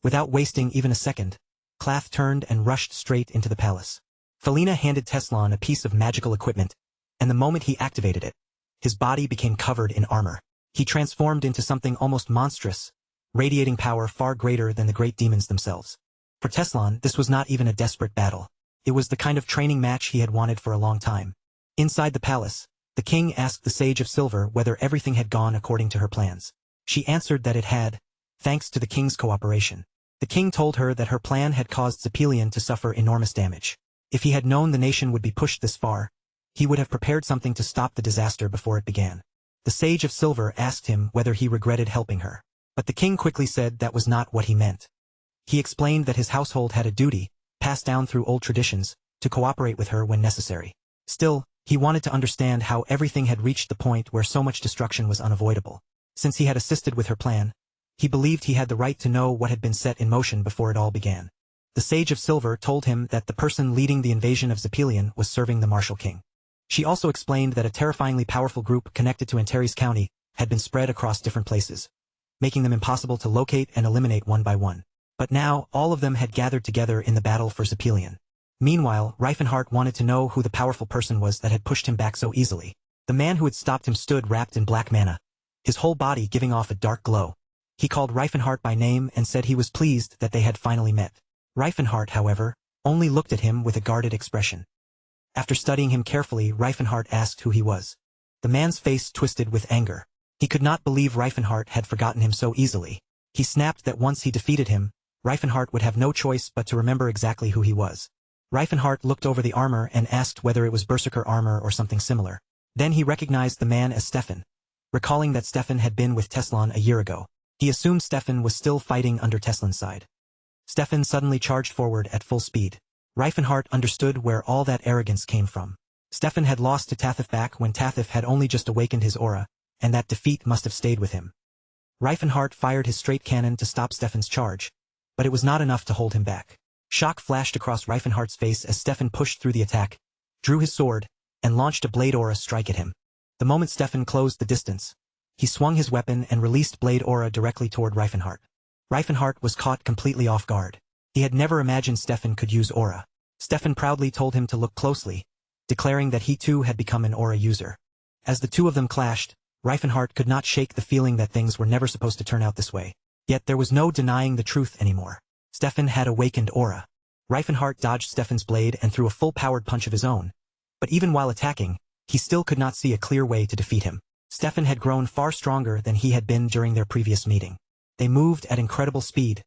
Without wasting even a second, Clath turned and rushed straight into the palace. Felina handed Teslan a piece of magical equipment, and the moment he activated it, his body became covered in armor. He transformed into something almost monstrous, radiating power far greater than the great demons themselves. For Teslan, this was not even a desperate battle. It was the kind of training match he had wanted for a long time. Inside the palace, the king asked the Sage of Silver whether everything had gone according to her plans. She answered that it had, thanks to the king's cooperation. The king told her that her plan had caused Zepelian to suffer enormous damage. If he had known the nation would be pushed this far, he would have prepared something to stop the disaster before it began. The Sage of Silver asked him whether he regretted helping her. But the king quickly said that was not what he meant. He explained that his household had a duty, passed down through old traditions, to cooperate with her when necessary. Still, he wanted to understand how everything had reached the point where so much destruction was unavoidable. Since he had assisted with her plan, he believed he had the right to know what had been set in motion before it all began. The Sage of Silver told him that the person leading the invasion of Zepelian was serving the Martial King. She also explained that a terrifyingly powerful group connected to Antares County had been spread across different places, making them impossible to locate and eliminate one by one. But now, all of them had gathered together in the battle for Zepelian. Meanwhile, Reifenhart wanted to know who the powerful person was that had pushed him back so easily. The man who had stopped him stood wrapped in black mana, his whole body giving off a dark glow. He called Reifenhart by name and said he was pleased that they had finally met. Reifenhart, however, only looked at him with a guarded expression. After studying him carefully, Reifenhart asked who he was. The man's face twisted with anger. He could not believe Reifenhart had forgotten him so easily. He snapped that once he defeated him, Reifenhart would have no choice but to remember exactly who he was. Reifenhart looked over the armor and asked whether it was berserker armor or something similar. Then he recognized the man as Stefan. Recalling that Stefan had been with Teslan a year ago, he assumed Stefan was still fighting under Teslan's side. Stefan suddenly charged forward at full speed. Reifenhart understood where all that arrogance came from. Stefan had lost to Tathif back when Tathif had only just awakened his aura, and that defeat must have stayed with him. Reifenhart fired his straight cannon to stop Stefan's charge, but it was not enough to hold him back. Shock flashed across Reifenhart's face as Stefan pushed through the attack, drew his sword, and launched a blade aura strike at him. The moment Stefan closed the distance, he swung his weapon and released blade aura directly toward Reifenhart. Reifenhart was caught completely off guard. He had never imagined Stefan could use aura. Stefan proudly told him to look closely, declaring that he too had become an aura user. As the two of them clashed, Reifenhart could not shake the feeling that things were never supposed to turn out this way. Yet there was no denying the truth anymore. Stefan had awakened aura. Reifenhart dodged Stefan's blade and threw a full-powered punch of his own. But even while attacking, he still could not see a clear way to defeat him. Stefan had grown far stronger than he had been during their previous meeting. They moved at incredible speed,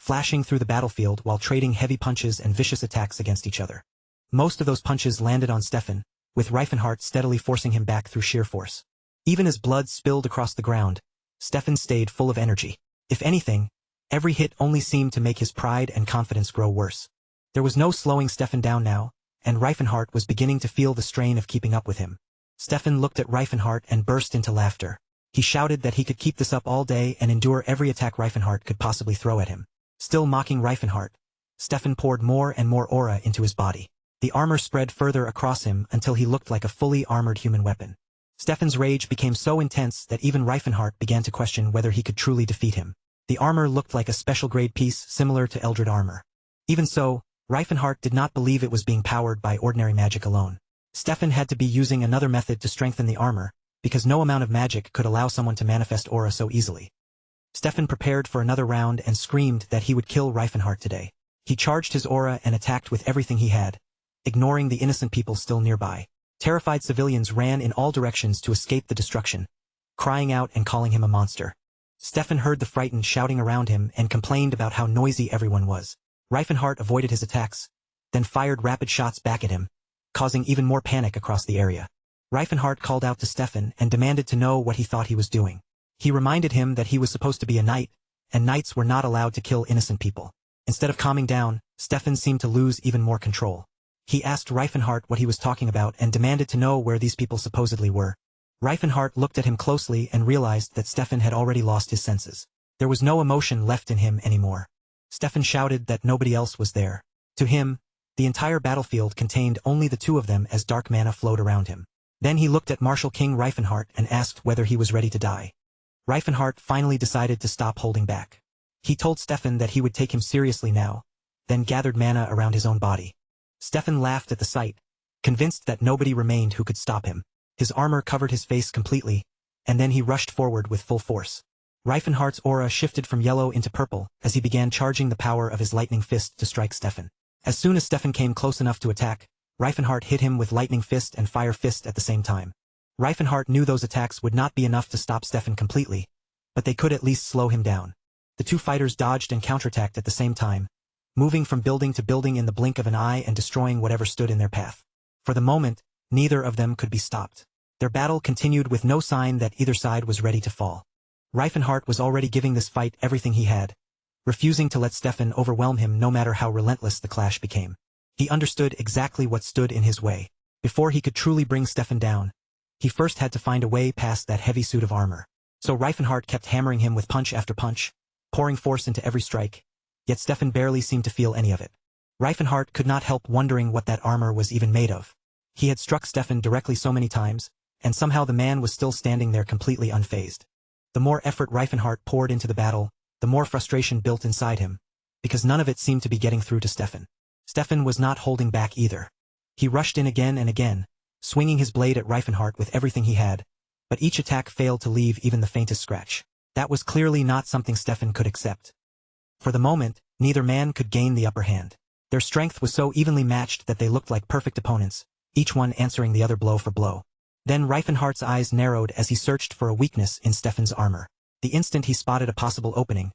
flashing through the battlefield while trading heavy punches and vicious attacks against each other. Most of those punches landed on Stefan, with Reifenhart steadily forcing him back through sheer force. Even as blood spilled across the ground, Stefan stayed full of energy. If anything, every hit only seemed to make his pride and confidence grow worse. There was no slowing Stefan down now, and Reifenhart was beginning to feel the strain of keeping up with him. Stefan looked at Reifenhart and burst into laughter. He shouted that he could keep this up all day and endure every attack Reifenhart could possibly throw at him. Still mocking Reifenhart, Stefan poured more and more aura into his body. The armor spread further across him until he looked like a fully armored human weapon. Stefan's rage became so intense that even Reifenhart began to question whether he could truly defeat him. The armor looked like a special grade piece similar to Eldred armor. Even so, Reifenhart did not believe it was being powered by ordinary magic alone. Stefan had to be using another method to strengthen the armor, because no amount of magic could allow someone to manifest aura so easily. Stefan prepared for another round and screamed that he would kill Reifenhart today. He charged his aura and attacked with everything he had, ignoring the innocent people still nearby. Terrified civilians ran in all directions to escape the destruction, crying out and calling him a monster. Stefan heard the frightened shouting around him and complained about how noisy everyone was. Reifenhart avoided his attacks, then fired rapid shots back at him, causing even more panic across the area. Reifenhart called out to Stefan and demanded to know what he thought he was doing. He reminded him that he was supposed to be a knight, and knights were not allowed to kill innocent people. Instead of calming down, Stefan seemed to lose even more control. He asked Reifenhart what he was talking about and demanded to know where these people supposedly were. Reifenhart looked at him closely and realized that Stefan had already lost his senses. There was no emotion left in him anymore. Stefan shouted that nobody else was there. To him, the entire battlefield contained only the two of them as dark mana flowed around him. Then he looked at Marshal King Reifenhart and asked whether he was ready to die. Reifenhart finally decided to stop holding back. He told Stefan that he would take him seriously now, then gathered mana around his own body. Stefan laughed at the sight, convinced that nobody remained who could stop him. His armor covered his face completely, and then he rushed forward with full force. Reifenhart's aura shifted from yellow into purple as he began charging the power of his lightning fist to strike Stefan. As soon as Stefan came close enough to attack, Reifenhart hit him with lightning fist and fire fist at the same time. Reifenhart knew those attacks would not be enough to stop Stefan completely, but they could at least slow him down. The two fighters dodged and counterattacked at the same time, moving from building to building in the blink of an eye and destroying whatever stood in their path. For the moment, neither of them could be stopped. Their battle continued with no sign that either side was ready to fall. Reifenhart was already giving this fight everything he had, refusing to let Stefan overwhelm him no matter how relentless the clash became. He understood exactly what stood in his way. Before he could truly bring Stefan down, he first had to find a way past that heavy suit of armor. So Reifenhart kept hammering him with punch after punch, pouring force into every strike, yet Stefan barely seemed to feel any of it. Reifenhart could not help wondering what that armor was even made of. He had struck Stefan directly so many times, and somehow the man was still standing there completely unfazed. The more effort Reifenhart poured into the battle, the more frustration built inside him, because none of it seemed to be getting through to Stefan. Stefan was not holding back either. He rushed in again and again, swinging his blade at Reifenhart with everything he had, but each attack failed to leave even the faintest scratch. That was clearly not something Stefan could accept. For the moment, neither man could gain the upper hand. Their strength was so evenly matched that they looked like perfect opponents, each one answering the other blow for blow. Then Reifenhart's eyes narrowed as he searched for a weakness in Stefan's armor. The instant he spotted a possible opening,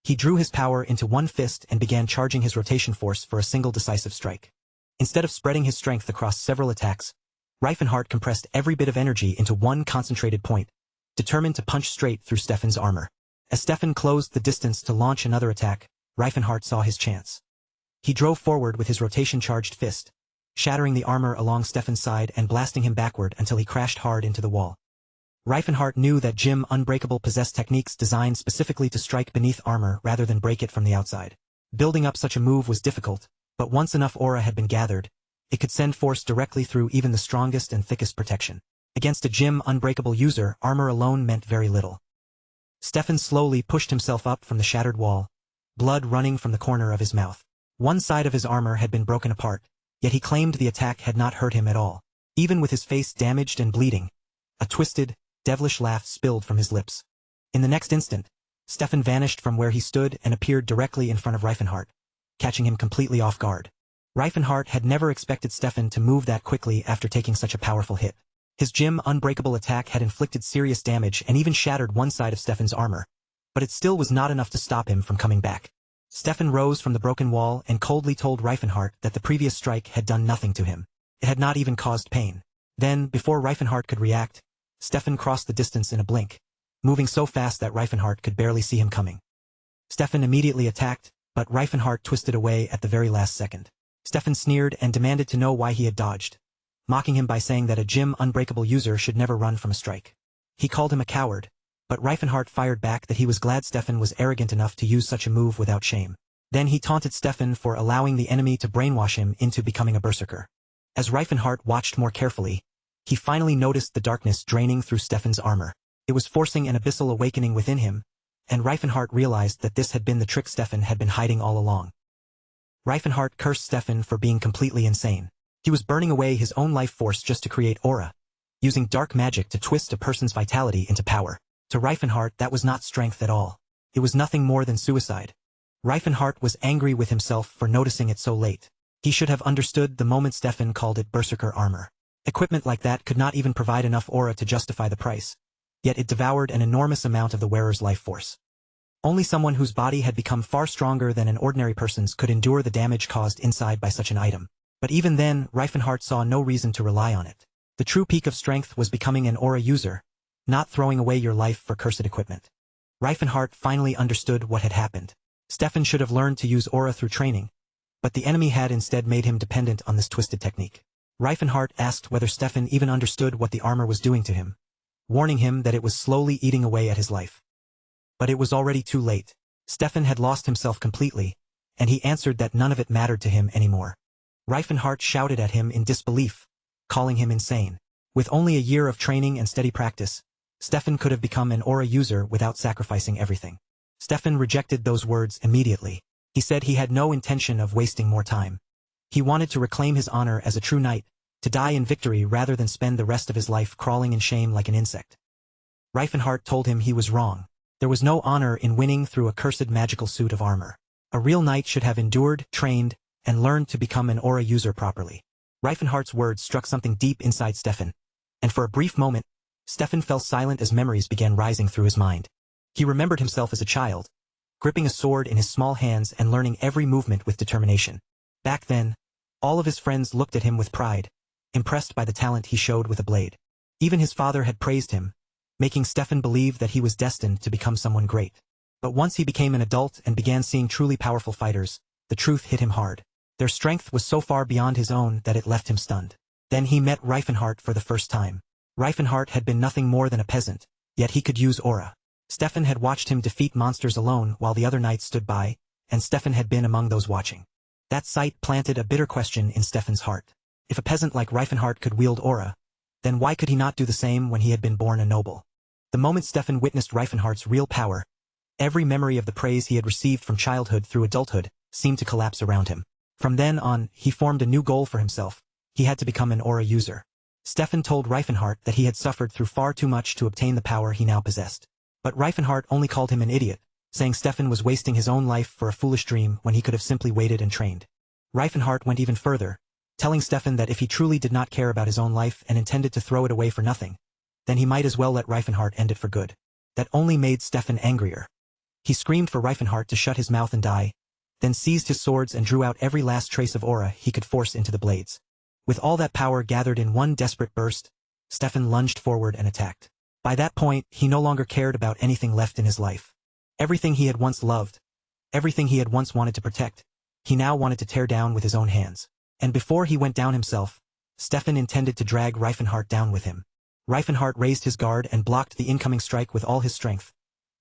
he drew his power into one fist and began charging his rotation force for a single decisive strike. Instead of spreading his strength across several attacks, Reifenhart compressed every bit of energy into one concentrated point, determined to punch straight through Stefan's armor. As Stefan closed the distance to launch another attack, Reifenhart saw his chance. He drove forward with his rotation-charged fist, shattering the armor along Stefan's side and blasting him backward until he crashed hard into the wall. Reifenhart knew that Jim Unbreakable possessed techniques designed specifically to strike beneath armor rather than break it from the outside. Building up such a move was difficult, but once enough aura had been gathered, it could send force directly through even the strongest and thickest protection. Against a Jim Unbreakable user, armor alone meant very little. Stefan slowly pushed himself up from the shattered wall, blood running from the corner of his mouth. One side of his armor had been broken apart, yet he claimed the attack had not hurt him at all. Even with his face damaged and bleeding, a twisted, devilish laugh spilled from his lips. In the next instant, Stefan vanished from where he stood and appeared directly in front of Reifenhart, catching him completely off guard. Reifenhart had never expected Stefan to move that quickly after taking such a powerful hit. His Gym Unbreakable attack had inflicted serious damage and even shattered one side of Stefan's armor, but it still was not enough to stop him from coming back. Stefan rose from the broken wall and coldly told Reifenhart that the previous strike had done nothing to him. It had not even caused pain. Then, before Reifenhart could react, Stefan crossed the distance in a blink, moving so fast that Reifenhart could barely see him coming. Stefan immediately attacked, but Reifenhart twisted away at the very last second. Stefan sneered and demanded to know why he had dodged, mocking him by saying that a Gym Unbreakable user should never run from a strike. He called him a coward, but Reifenhart fired back that he was glad Stefan was arrogant enough to use such a move without shame. Then he taunted Stefan for allowing the enemy to brainwash him into becoming a berserker. As Reifenhart watched more carefully, he finally noticed the darkness draining through Stefan's armor. It was forcing an abyssal awakening within him, and Reifenhart realized that this had been the trick Stefan had been hiding all along. Reifenhart cursed Stefan for being completely insane. He was burning away his own life force just to create aura, using dark magic to twist a person's vitality into power. To Reifenhart, that was not strength at all. It was nothing more than suicide. Reifenhart was angry with himself for noticing it so late. He should have understood the moment Stefan called it berserker armor. Equipment like that could not even provide enough aura to justify the price, yet it devoured an enormous amount of the wearer's life force. Only someone whose body had become far stronger than an ordinary person's could endure the damage caused inside by such an item. But even then, Reifenhart saw no reason to rely on it. The true peak of strength was becoming an aura user, not throwing away your life for cursed equipment. Reifenhart finally understood what had happened. Stefan should have learned to use aura through training, but the enemy had instead made him dependent on this twisted technique. Reifenhart asked whether Stefan even understood what the armor was doing to him, warning him that it was slowly eating away at his life. But it was already too late. Stefan had lost himself completely, and he answered that none of it mattered to him anymore. Reifenhart shouted at him in disbelief, calling him insane. With only a year of training and steady practice, Stefan could have become an aura user without sacrificing everything. Stefan rejected those words immediately. He said he had no intention of wasting more time. He wanted to reclaim his honor as a true knight, to die in victory rather than spend the rest of his life crawling in shame like an insect. Reifenhart told him he was wrong. There was no honor in winning through a cursed magical suit of armor. A real knight should have endured, trained, and learned to become an aura user properly. Reifenhart's words struck something deep inside Stefan, and for a brief moment, Stefan fell silent as memories began rising through his mind. He remembered himself as a child, gripping a sword in his small hands and learning every movement with determination. Back then, all of his friends looked at him with pride, impressed by the talent he showed with a blade. Even his father had praised him, making Stefan believe that he was destined to become someone great. But once he became an adult and began seeing truly powerful fighters, the truth hit him hard. Their strength was so far beyond his own that it left him stunned. Then he met Reifenhart for the first time. Reifenhart had been nothing more than a peasant, yet he could use aura. Stefan had watched him defeat monsters alone while the other knights stood by, and Stefan had been among those watching. That sight planted a bitter question in Stefan's heart. If a peasant like Reifenhart could wield aura, then why could he not do the same when he had been born a noble? The moment Stefan witnessed Reifenhart's real power, every memory of the praise he had received from childhood through adulthood seemed to collapse around him. From then on, he formed a new goal for himself. He had to become an aura user. Stefan told Reifenhart that he had suffered through far too much to obtain the power he now possessed. But Reifenhart only called him an idiot, saying Stefan was wasting his own life for a foolish dream when he could have simply waited and trained. Reifenhart went even further, telling Stefan that if he truly did not care about his own life and intended to throw it away for nothing, then he might as well let Reifenhart end it for good. That only made Stefan angrier. He screamed for Reifenhart to shut his mouth and die, then seized his swords and drew out every last trace of aura he could force into the blades. With all that power gathered in one desperate burst, Stefan lunged forward and attacked. By that point, he no longer cared about anything left in his life. Everything he had once loved, everything he had once wanted to protect, he now wanted to tear down with his own hands. And before he went down himself, Stefan intended to drag Reifenhart down with him. Reifenhart raised his guard and blocked the incoming strike with all his strength,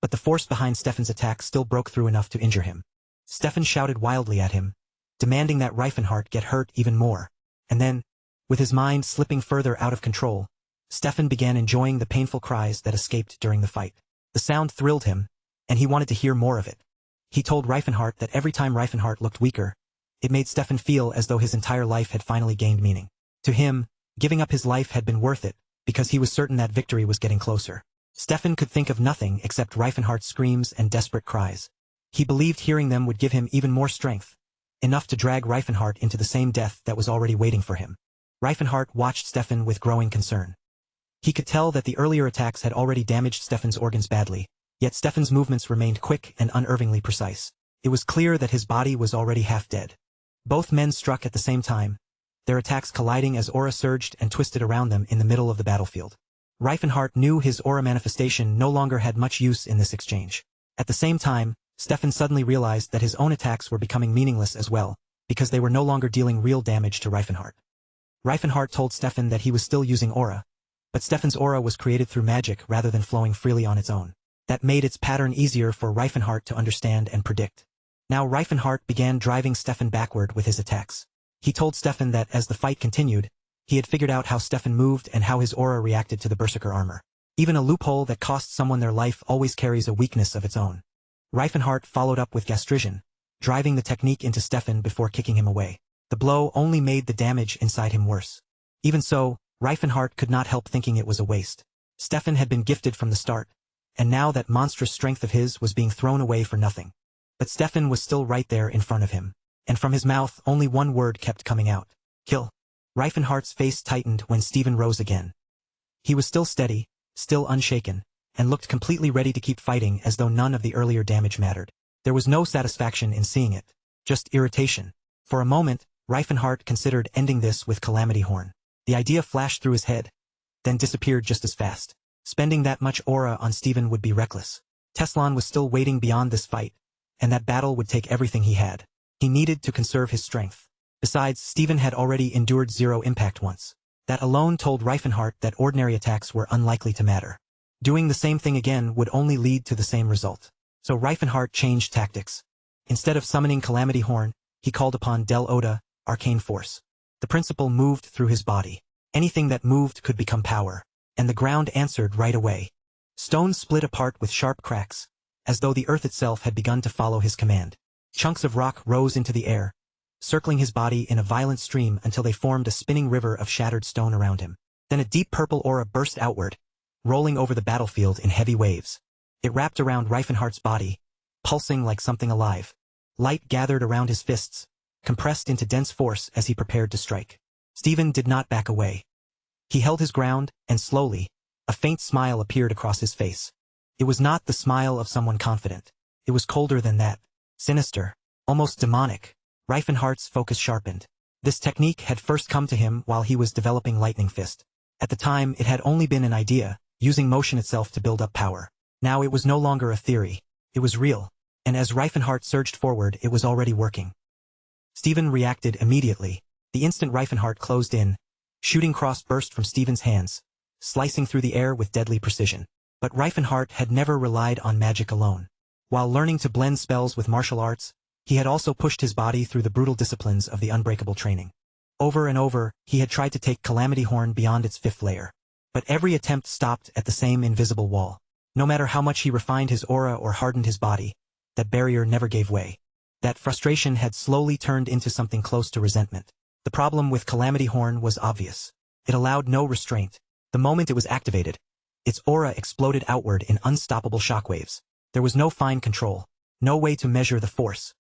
but the force behind Stefan's attack still broke through enough to injure him. Stefan shouted wildly at him, demanding that Reifenhart get hurt even more. And then, with his mind slipping further out of control, Stefan began enjoying the painful cries that escaped during the fight. The sound thrilled him, and he wanted to hear more of it. He told Reifenhart that every time Reifenhart looked weaker, it made Stefan feel as though his entire life had finally gained meaning. To him, giving up his life had been worth it, because he was certain that victory was getting closer. Stefan could think of nothing except Reifenhardt's screams and desperate cries. He believed hearing them would give him even more strength, enough to drag Reifenhardt into the same death that was already waiting for him. Reifenhardt watched Stefan with growing concern. He could tell that the earlier attacks had already damaged Stefan's organs badly, yet Stefan's movements remained quick and unervingly precise. It was clear that his body was already half dead. Both men struck at the same time, their attacks colliding as aura surged and twisted around them in the middle of the battlefield. Reifenhardt knew his aura manifestation no longer had much use in this exchange. At the same time, Stefan suddenly realized that his own attacks were becoming meaningless as well, because they were no longer dealing real damage to Reifenhardt. Reifenhardt told Stefan that he was still using aura, but Stefan's aura was created through magic rather than flowing freely on its own. That made its pattern easier for Reifenhardt to understand and predict. Now Reifenhardt began driving Stefan backward with his attacks. He told Stefan that as the fight continued, he had figured out how Stefan moved and how his aura reacted to the berserker armor. Even a loophole that costs someone their life always carries a weakness of its own. Reifenhardt followed up with gastrision, driving the technique into Stefan before kicking him away. The blow only made the damage inside him worse. Even so, Reifenhardt could not help thinking it was a waste. Stefan had been gifted from the start, and now that monstrous strength of his was being thrown away for nothing. But Stefan was still right there in front of him, and from his mouth only one word kept coming out: kill. Reifenhardt's face tightened when Steven rose again. He was still steady, still unshaken, and looked completely ready to keep fighting as though none of the earlier damage mattered. There was no satisfaction in seeing it, just irritation. For a moment, Reifenhardt considered ending this with Calamity Horn. The idea flashed through his head, then disappeared just as fast. Spending that much aura on Steven would be reckless. Teslan was still waiting beyond this fight, and that battle would take everything he had. He needed to conserve his strength. Besides, Steven had already endured zero impact once. That alone told Reifenhardt that ordinary attacks were unlikely to matter. Doing the same thing again would only lead to the same result. So Reifenhardt changed tactics. Instead of summoning Calamity Horn, he called upon Del Oda, Arcane Force. The principle moved through his body. Anything that moved could become power. And the ground answered right away. Stones split apart with sharp cracks, as though the earth itself had begun to follow his command. Chunks of rock rose into the air, circling his body in a violent stream until they formed a spinning river of shattered stone around him. Then a deep purple aura burst outward, rolling over the battlefield in heavy waves. It wrapped around Reifenhardt's body, pulsing like something alive. Light gathered around his fists, compressed into dense force as he prepared to strike. Steven did not back away. He held his ground, and slowly, a faint smile appeared across his face. It was not the smile of someone confident. It was colder than that. Sinister, almost demonic. Reifenhardt's focus sharpened. This technique had first come to him while he was developing Lightning Fist. At the time, it had only been an idea, using motion itself to build up power. Now it was no longer a theory. It was real. And as Reifenhardt surged forward, it was already working. Steven reacted immediately. The instant Reifenhardt closed in, shooting cross burst from Steven's hands, slicing through the air with deadly precision. But Reifenhardt had never relied on magic alone. While learning to blend spells with martial arts, he had also pushed his body through the brutal disciplines of the Unbreakable training. Over and over, he had tried to take Calamity Horn beyond its fifth layer. But every attempt stopped at the same invisible wall. No matter how much he refined his aura or hardened his body, that barrier never gave way. That frustration had slowly turned into something close to resentment. The problem with Calamity Horn was obvious. It allowed no restraint. The moment it was activated, its aura exploded outward in unstoppable shockwaves. There was no fine control, no way to measure the force.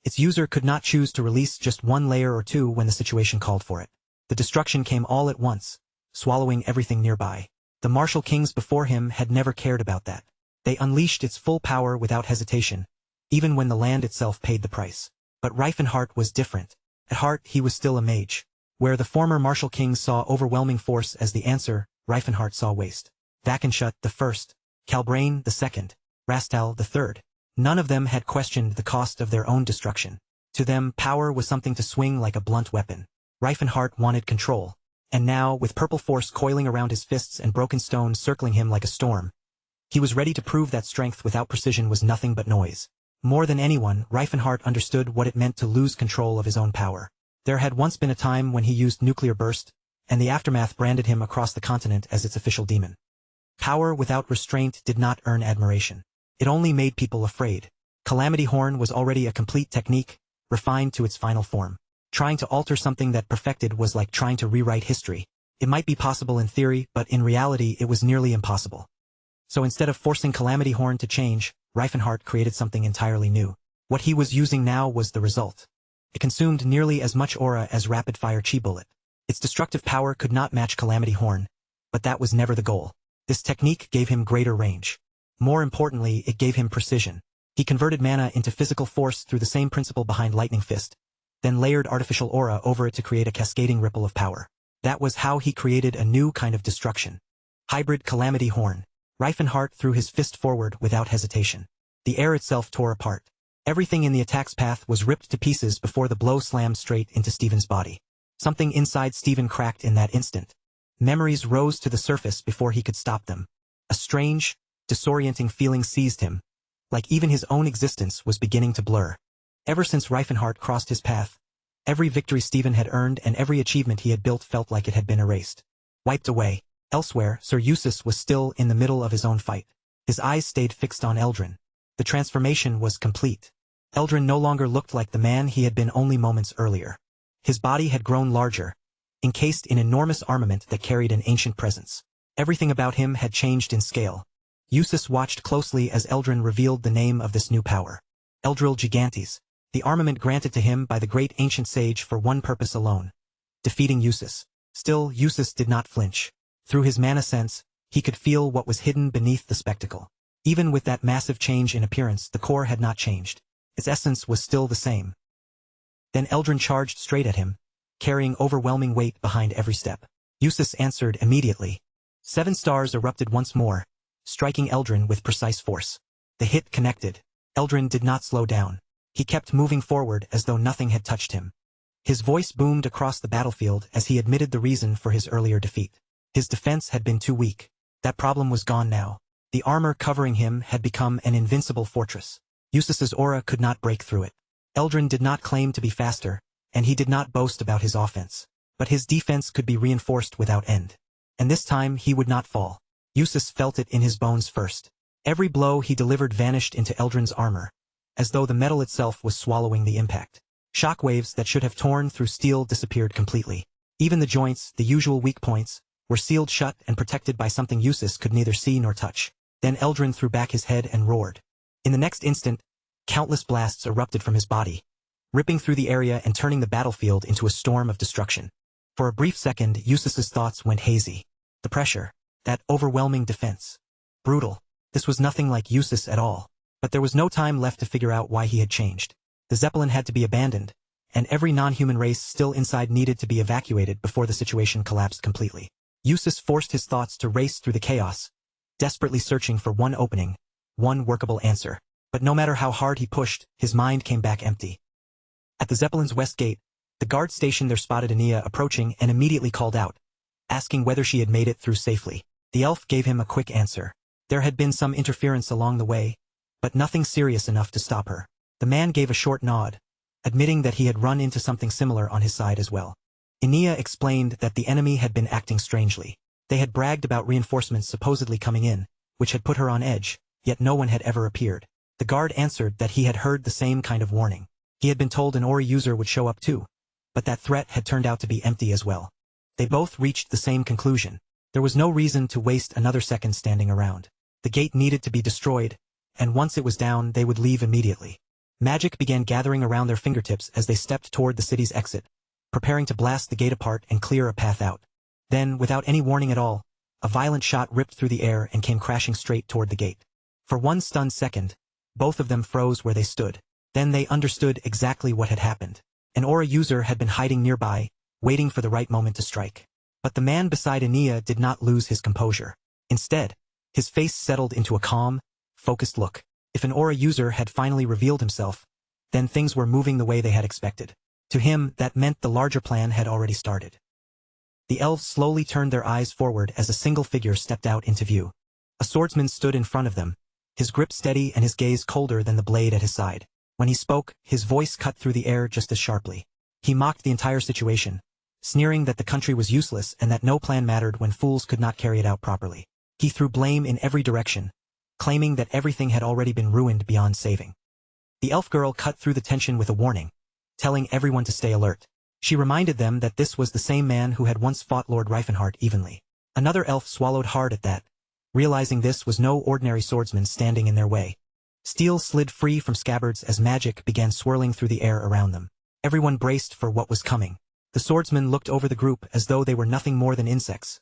Its user could not choose to release just one layer or two when the situation called for it. The destruction came all at once, swallowing everything nearby. The martial kings before him had never cared about that. They unleashed its full power without hesitation, even when the land itself paid the price. But Reifenhardt was different. At heart, he was still a mage. Where the former martial kings saw overwhelming force as the answer, Reifenhardt saw waste. Vakenshut the first, Kalbrain the second, Rastal the third. None of them had questioned the cost of their own destruction. To them, power was something to swing like a blunt weapon. Reifenhardt wanted control. And now, with purple force coiling around his fists and broken stones circling him like a storm, he was ready to prove that strength without precision was nothing but noise. More than anyone, Reifenhardt understood what it meant to lose control of his own power. There had once been a time when he used nuclear burst, and the aftermath branded him across the continent as its official demon. Power without restraint did not earn admiration. It only made people afraid. Calamity Horn was already a complete technique, refined to its final form. Trying to alter something that perfected was like trying to rewrite history. It might be possible in theory, but in reality it was nearly impossible. So instead of forcing Calamity Horn to change, Reifenhart created something entirely new. What he was using now was the result. It consumed nearly as much aura as rapid-fire chi bullet. Its destructive power could not match Calamity Horn, but that was never the goal. This technique gave him greater range. More importantly, it gave him precision. He converted mana into physical force through the same principle behind Lightning Fist, then layered artificial aura over it to create a cascading ripple of power. That was how he created a new kind of destruction. Hybrid Calamity Horn. Reifenhart threw his fist forward without hesitation. The air itself tore apart. Everything in the attack's path was ripped to pieces before the blow slammed straight into Stephen's body. Something inside Stephen cracked in that instant. Memories rose to the surface before he could stop them. A strange, disorienting feeling seized him, like even his own existence was beginning to blur. Ever since Reifenhart crossed his path, every victory Stephen had earned and every achievement he had built felt like it had been erased. Wiped away. Elsewhere, Sir Eustace was still in the middle of his own fight. His eyes stayed fixed on Eldrin. The transformation was complete. Eldrin no longer looked like the man he had been only moments earlier. His body had grown larger, encased in enormous armament that carried an ancient presence. Everything about him had changed in scale. Eustace watched closely as Eldrin revealed the name of this new power. Eldril Gigantes, the armament granted to him by the great ancient sage for one purpose alone: defeating Eustace. Still, Eustace did not flinch. Through his mana sense, he could feel what was hidden beneath the spectacle. Even with that massive change in appearance, the core had not changed. Its essence was still the same. Then Eldrin charged straight at him, carrying overwhelming weight behind every step. Eustace answered immediately. 7 stars erupted once more, striking Eldrin with precise force. The hit connected. Eldrin did not slow down. He kept moving forward as though nothing had touched him. His voice boomed across the battlefield as he admitted the reason for his earlier defeat. His defense had been too weak. That problem was gone now. The armor covering him had become an invincible fortress. Eustace's aura could not break through it. Eldrin did not claim to be faster, and he did not boast about his offense. But his defense could be reinforced without end. And this time he would not fall. Eustace felt it in his bones first. Every blow he delivered vanished into Eldrin's armor, as though the metal itself was swallowing the impact. Shockwaves that should have torn through steel disappeared completely. Even the joints, the usual weak points, were sealed shut and protected by something Eustace could neither see nor touch. Then Eldrin threw back his head and roared. In the next instant, countless blasts erupted from his body, ripping through the area and turning the battlefield into a storm of destruction. For a brief second, Eustace's thoughts went hazy. The pressure, that overwhelming defense. Brutal. This was nothing like Eustace at all. But there was no time left to figure out why he had changed. The Zeppelin had to be abandoned, and every non-human race still inside needed to be evacuated before the situation collapsed completely. Eustace forced his thoughts to race through the chaos, desperately searching for one opening, one workable answer. But no matter how hard he pushed, his mind came back empty. At the Zeppelin's west gate, the guard station there spotted Ania approaching and immediately called out, asking whether she had made it through safely. The elf gave him a quick answer. There had been some interference along the way, but nothing serious enough to stop her. The man gave a short nod, admitting that he had run into something similar on his side as well. Ania explained that the enemy had been acting strangely. They had bragged about reinforcements supposedly coming in, which had put her on edge, yet no one had ever appeared. The guard answered that he had heard the same kind of warning. He had been told an Ori user would show up too, but that threat had turned out to be empty as well. They both reached the same conclusion. There was no reason to waste another second standing around. The gate needed to be destroyed, and once it was down, they would leave immediately. Magic began gathering around their fingertips as they stepped toward the city's exit, preparing to blast the gate apart and clear a path out. Then, without any warning at all, a violent shot ripped through the air and came crashing straight toward the gate. For one stunned second, both of them froze where they stood. Then they understood exactly what had happened. An Aura user had been hiding nearby, waiting for the right moment to strike. But the man beside Ania did not lose his composure. Instead, his face settled into a calm, focused look. If an Aura user had finally revealed himself, then things were moving the way they had expected. To him, that meant the larger plan had already started. The elves slowly turned their eyes forward as a single figure stepped out into view. A swordsman stood in front of them, his grip steady and his gaze colder than the blade at his side. When he spoke, his voice cut through the air just as sharply. He mocked the entire situation, sneering that the country was useless and that no plan mattered when fools could not carry it out properly. He threw blame in every direction, claiming that everything had already been ruined beyond saving. The elf girl cut through the tension with a warning, telling everyone to stay alert. She reminded them that this was the same man who had once fought Lord Reifenhart evenly. Another elf swallowed hard at that, realizing this was no ordinary swordsman standing in their way. Steel slid free from scabbards as magic began swirling through the air around them. Everyone braced for what was coming. The swordsman looked over the group as though they were nothing more than insects,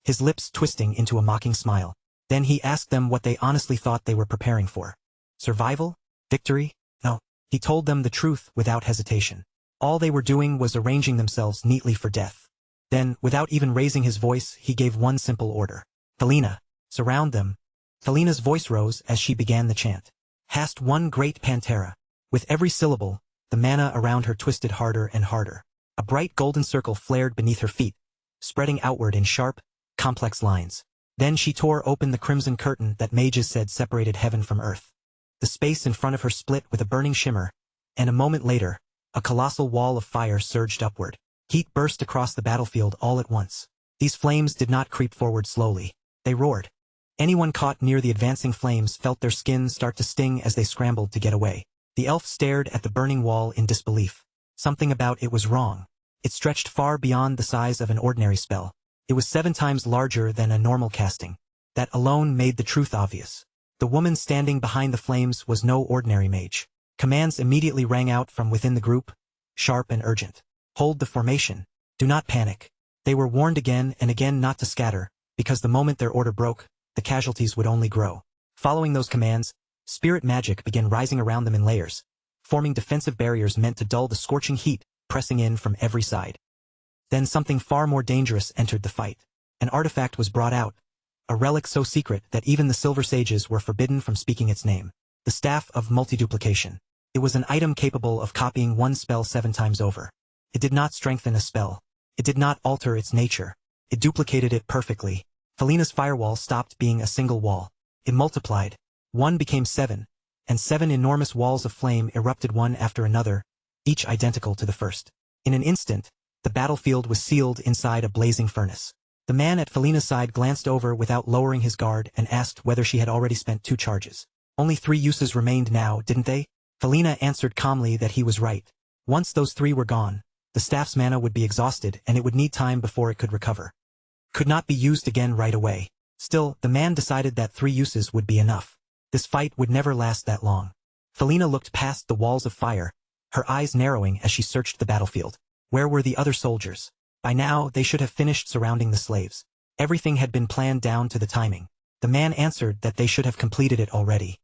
his lips twisting into a mocking smile. Then he asked them what they honestly thought they were preparing for. Survival? Victory? No. He told them the truth without hesitation. All they were doing was arranging themselves neatly for death. Then, without even raising his voice, he gave one simple order. Felina, surround them. Felina's voice rose as she began the chant. Hast one great Pantera. With every syllable, the mana around her twisted harder and harder. A bright golden circle flared beneath her feet, spreading outward in sharp, complex lines. Then she tore open the crimson curtain that mages said separated heaven from earth. The space in front of her split with a burning shimmer, and a moment later, a colossal wall of fire surged upward. Heat burst across the battlefield all at once. These flames did not creep forward slowly. They roared. Anyone caught near the advancing flames felt their skin start to sting as they scrambled to get away. The elf stared at the burning wall in disbelief. Something about it was wrong. It stretched far beyond the size of an ordinary spell. It was 7 times larger than a normal casting. That alone made the truth obvious. The woman standing behind the flames was no ordinary mage. Commands immediately rang out from within the group, sharp and urgent. Hold the formation. Do not panic. They were warned again and again not to scatter, because the moment their order broke, the casualties would only grow. Following those commands, spirit magic began rising around them in layers, forming defensive barriers meant to dull the scorching heat pressing in from every side. Then something far more dangerous entered the fight. An artifact was brought out, a relic so secret that even the Silver Sages were forbidden from speaking its name. The Staff of Multiduplication. It was an item capable of copying one spell 7 times over. It did not strengthen a spell. It did not alter its nature. It duplicated it perfectly. Felina's firewall stopped being a single wall. It multiplied. 1 became 7, and 7 enormous walls of flame erupted one after another, each identical to the first. In an instant, the battlefield was sealed inside a blazing furnace. The man at Felina's side glanced over without lowering his guard and asked whether she had already spent 2 charges. Only 3 uses remained now, didn't they? Felina answered calmly that he was right. Once those 3 were gone, the staff's mana would be exhausted and it would need time before it could recover. Could not be used again right away. Still, the man decided that 3 uses would be enough. This fight would never last that long. Felina looked past the walls of fire, her eyes narrowing as she searched the battlefield. Where were the other soldiers? By now, they should have finished surrounding the slaves. Everything had been planned down to the timing. The man answered that they should have completed it already.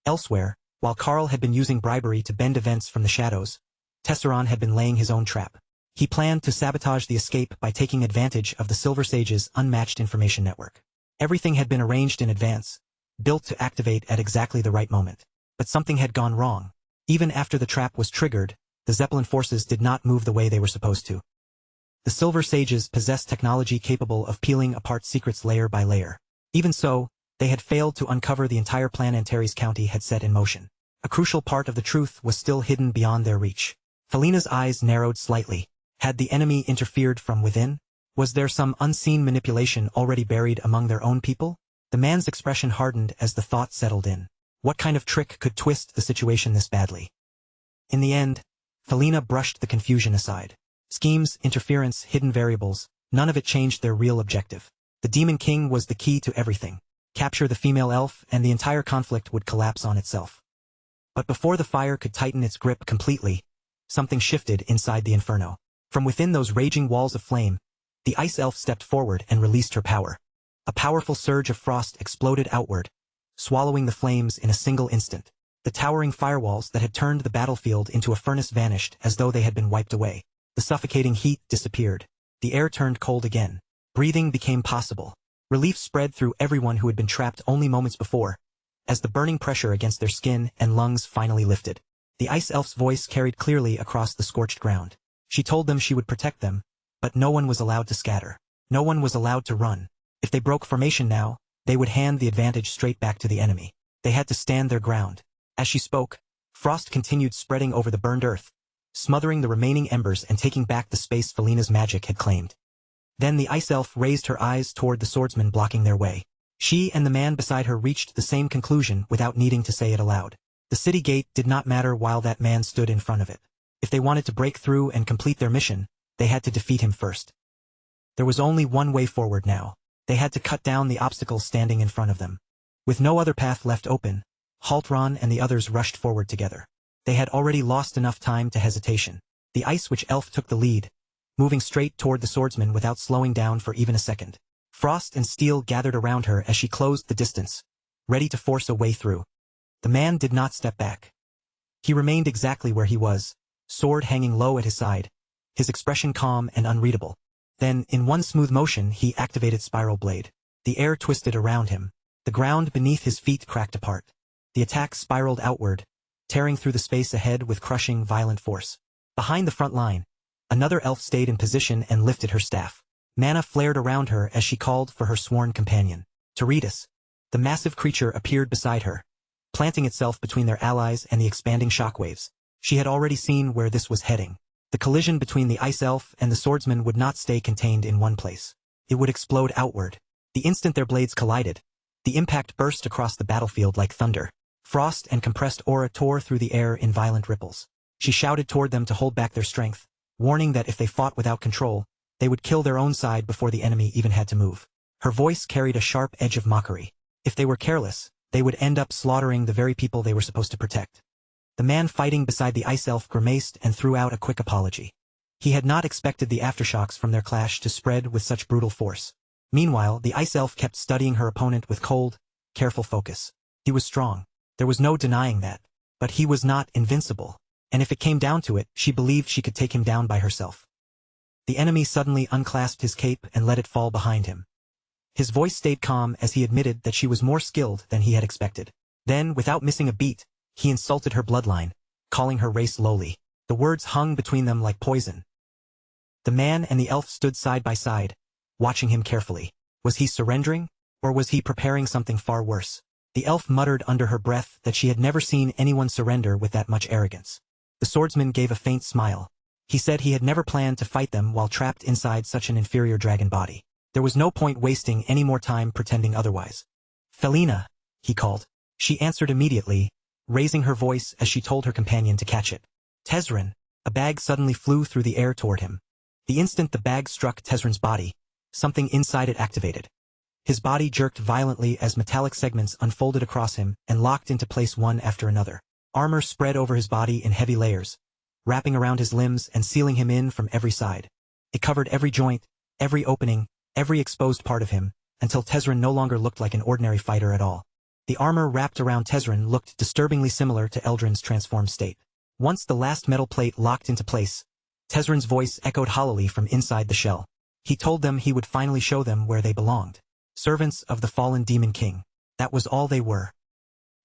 Elsewhere, while Karl had been using bribery to bend events from the shadows, Tesseron had been laying his own trap. He planned to sabotage the escape by taking advantage of the Silver Sage's unmatched information network. Everything had been arranged in advance, built to activate at exactly the right moment. But something had gone wrong. Even after the trap was triggered, the Zeppelin forces did not move the way they were supposed to. The Silver Sages possessed technology capable of peeling apart secrets layer by layer. Even so, they had failed to uncover the entire plan Antares County had set in motion. A crucial part of the truth was still hidden beyond their reach. Felina's eyes narrowed slightly. Had the enemy interfered from within? Was there some unseen manipulation already buried among their own people? The man's expression hardened as the thought settled in. What kind of trick could twist the situation this badly? In the end, Felina brushed the confusion aside. Schemes, interference, hidden variables, none of it changed their real objective. The Demon King was the key to everything. Capture the female elf and the entire conflict would collapse on itself. But before the fire could tighten its grip completely, something shifted inside the inferno. From within those raging walls of flame, the ice elf stepped forward and released her power. A powerful surge of frost exploded outward, swallowing the flames in a single instant. The towering firewalls that had turned the battlefield into a furnace vanished as though they had been wiped away. The suffocating heat disappeared. The air turned cold again. Breathing became possible. Relief spread through everyone who had been trapped only moments before, as the burning pressure against their skin and lungs finally lifted. The ice elf's voice carried clearly across the scorched ground. She told them she would protect them, but no one was allowed to scatter. No one was allowed to run. If they broke formation now, they would hand the advantage straight back to the enemy. They had to stand their ground. As she spoke, frost continued spreading over the burned earth, smothering the remaining embers and taking back the space Felina's magic had claimed. Then the ice elf raised her eyes toward the swordsman blocking their way. She and the man beside her reached the same conclusion without needing to say it aloud. The city gate did not matter while that man stood in front of it. If they wanted to break through and complete their mission, they had to defeat him first. There was only one way forward now. They had to cut down the obstacles standing in front of them. With no other path left open, Haltron and the others rushed forward together. They had already lost enough time to hesitation. The Ice Witch elf took the lead, moving straight toward the swordsman without slowing down for even a second. Frost and Steel gathered around her as she closed the distance, ready to force a way through. The man did not step back. He remained exactly where he was, sword hanging low at his side, his expression calm and unreadable. Then, in one smooth motion, he activated Spiral Blade. The air twisted around him. The ground beneath his feet cracked apart. The attack spiraled outward, tearing through the space ahead with crushing, violent force. Behind the front line, another elf stayed in position and lifted her staff. Mana flared around her as she called for her sworn companion. Teritas. The massive creature appeared beside her, planting itself between their allies and the expanding shockwaves. She had already seen where this was heading. The collision between the ice elf and the swordsman would not stay contained in one place. It would explode outward. The instant their blades collided, the impact burst across the battlefield like thunder. Frost and compressed aura tore through the air in violent ripples. She shouted toward them to hold back their strength, warning that if they fought without control, they would kill their own side before the enemy even had to move. Her voice carried a sharp edge of mockery. If they were careless, they would end up slaughtering the very people they were supposed to protect. The man fighting beside the ice elf grimaced and threw out a quick apology. He had not expected the aftershocks from their clash to spread with such brutal force. Meanwhile, the ice elf kept studying her opponent with cold, careful focus. He was strong. There was no denying that. But he was not invincible. And if it came down to it, she believed she could take him down by herself. The enemy suddenly unclasped his cape and let it fall behind him. His voice stayed calm as he admitted that she was more skilled than he had expected. Then, without missing a beat, he insulted her bloodline, calling her race lowly. The words hung between them like poison. The man and the elf stood side by side, watching him carefully. Was he surrendering, or was he preparing something far worse? The elf muttered under her breath that she had never seen anyone surrender with that much arrogance. The swordsman gave a faint smile. He said he had never planned to fight them while trapped inside such an inferior dragon body. There was no point wasting any more time pretending otherwise. "Felina," he called. She answered immediately, raising her voice as she told her companion to catch it. "Tezrin." A bag suddenly flew through the air toward him. The instant the bag struck Tezrin's body, something inside it activated. His body jerked violently as metallic segments unfolded across him and locked into place one after another. Armor spread over his body in heavy layers, wrapping around his limbs and sealing him in from every side. It covered every joint, every opening, every exposed part of him, until Tezrin no longer looked like an ordinary fighter at all. The armor wrapped around Tezrin looked disturbingly similar to Eldrin's transformed state. Once the last metal plate locked into place, Tezrin's voice echoed hollowly from inside the shell. He told them he would finally show them where they belonged. Servants of the fallen demon king. That was all they were.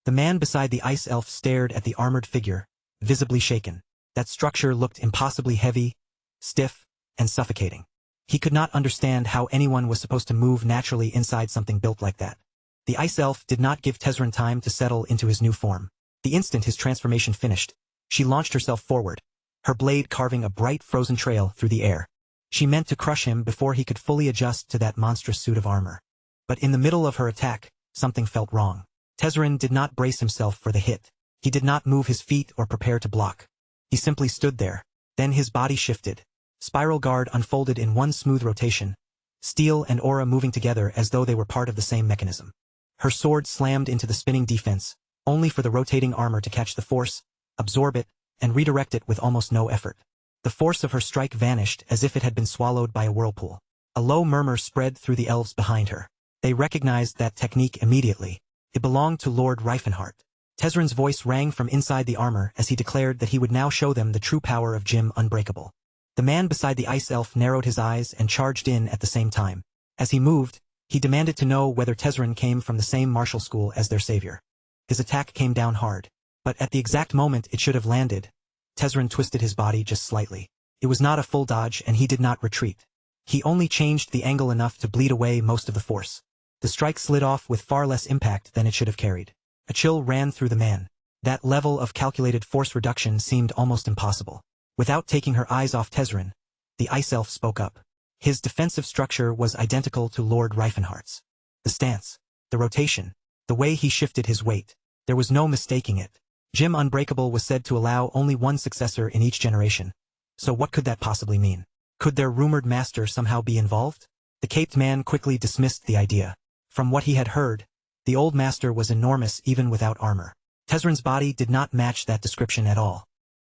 The man beside the ice elf stared at the armored figure, visibly shaken. That structure looked impossibly heavy, stiff, and suffocating. He could not understand how anyone was supposed to move naturally inside something built like that. The ice elf did not give Tezrin time to settle into his new form. The instant his transformation finished, she launched herself forward, her blade carving a bright frozen trail through the air. She meant to crush him before he could fully adjust to that monstrous suit of armor. But in the middle of her attack, something felt wrong. Tezrin did not brace himself for the hit. He did not move his feet or prepare to block. He simply stood there. Then his body shifted. Spiral Guard unfolded in one smooth rotation, steel and aura moving together as though they were part of the same mechanism. Her sword slammed into the spinning defense, only for the rotating armor to catch the force, absorb it, and redirect it with almost no effort. The force of her strike vanished as if it had been swallowed by a whirlpool. A low murmur spread through the elves behind her. They recognized that technique immediately. It belonged to Lord Reifenhart. Tezrin's voice rang from inside the armor as he declared that he would now show them the true power of Jim Unbreakable. The man beside the ice elf narrowed his eyes and charged in at the same time. As he moved, he demanded to know whether Tezrin came from the same martial school as their savior. His attack came down hard. But at the exact moment it should have landed, Tezrin twisted his body just slightly. It was not a full dodge and he did not retreat. He only changed the angle enough to bleed away most of the force. The strike slid off with far less impact than it should have carried. A chill ran through the man. That level of calculated force reduction seemed almost impossible. Without taking her eyes off Tezrin, the ice elf spoke up. His defensive structure was identical to Lord Reifenhart's. The stance, the rotation, the way he shifted his weight. There was no mistaking it. Jim Unbreakable was said to allow only one successor in each generation. So what could that possibly mean? Could their rumored master somehow be involved? The caped man quickly dismissed the idea. From what he had heard, the old master was enormous even without armor. Tezrin's body did not match that description at all.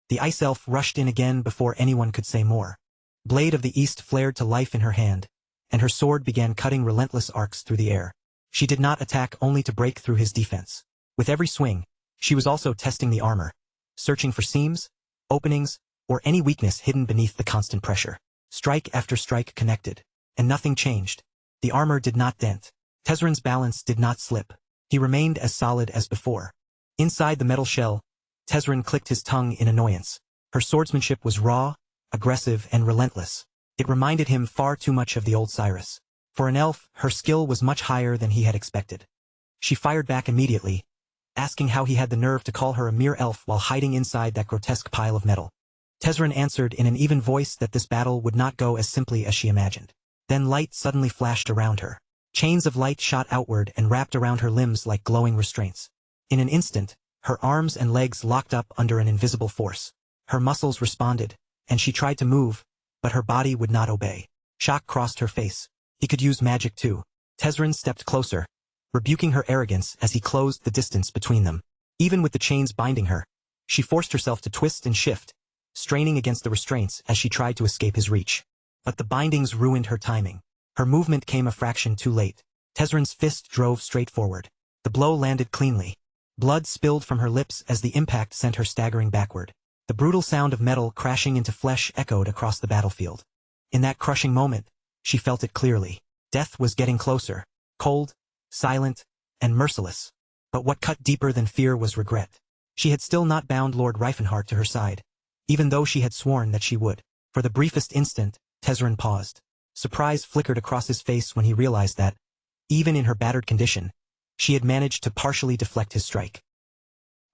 The ice elf rushed in again before anyone could say more. Blade of the East flared to life in her hand, and her sword began cutting relentless arcs through the air. She did not attack only to break through his defense. With every swing, she was also testing the armor, searching for seams, openings, or any weakness hidden beneath the constant pressure. Strike after strike connected, and nothing changed. The armor did not dent. Tezrin's balance did not slip. He remained as solid as before. Inside the metal shell, Tezrin clicked his tongue in annoyance. Her swordsmanship was raw, aggressive, and relentless. It reminded him far too much of the old Cyrus. For an elf, her skill was much higher than he had expected. She fired back immediately, asking how he had the nerve to call her a mere elf while hiding inside that grotesque pile of metal. Tezrin answered in an even voice that this battle would not go as simply as she imagined. Then light suddenly flashed around her. Chains of light shot outward and wrapped around her limbs like glowing restraints. In an instant, her arms and legs locked up under an invisible force. Her muscles responded, and she tried to move, but her body would not obey. Shock crossed her face. He could use magic too. Tezrin stepped closer, rebuking her arrogance as he closed the distance between them. Even with the chains binding her, she forced herself to twist and shift, straining against the restraints as she tried to escape his reach. But the bindings ruined her timing. Her movement came a fraction too late. Tezrin's fist drove straight forward. The blow landed cleanly. Blood spilled from her lips as the impact sent her staggering backward. The brutal sound of metal crashing into flesh echoed across the battlefield. In that crushing moment, she felt it clearly. Death was getting closer, cold, silent, and merciless. But what cut deeper than fear was regret. She had still not bound Lord Reifenhart to her side, even though she had sworn that she would. For the briefest instant, Tezrin paused. Surprise flickered across his face when he realized that, even in her battered condition, she had managed to partially deflect his strike.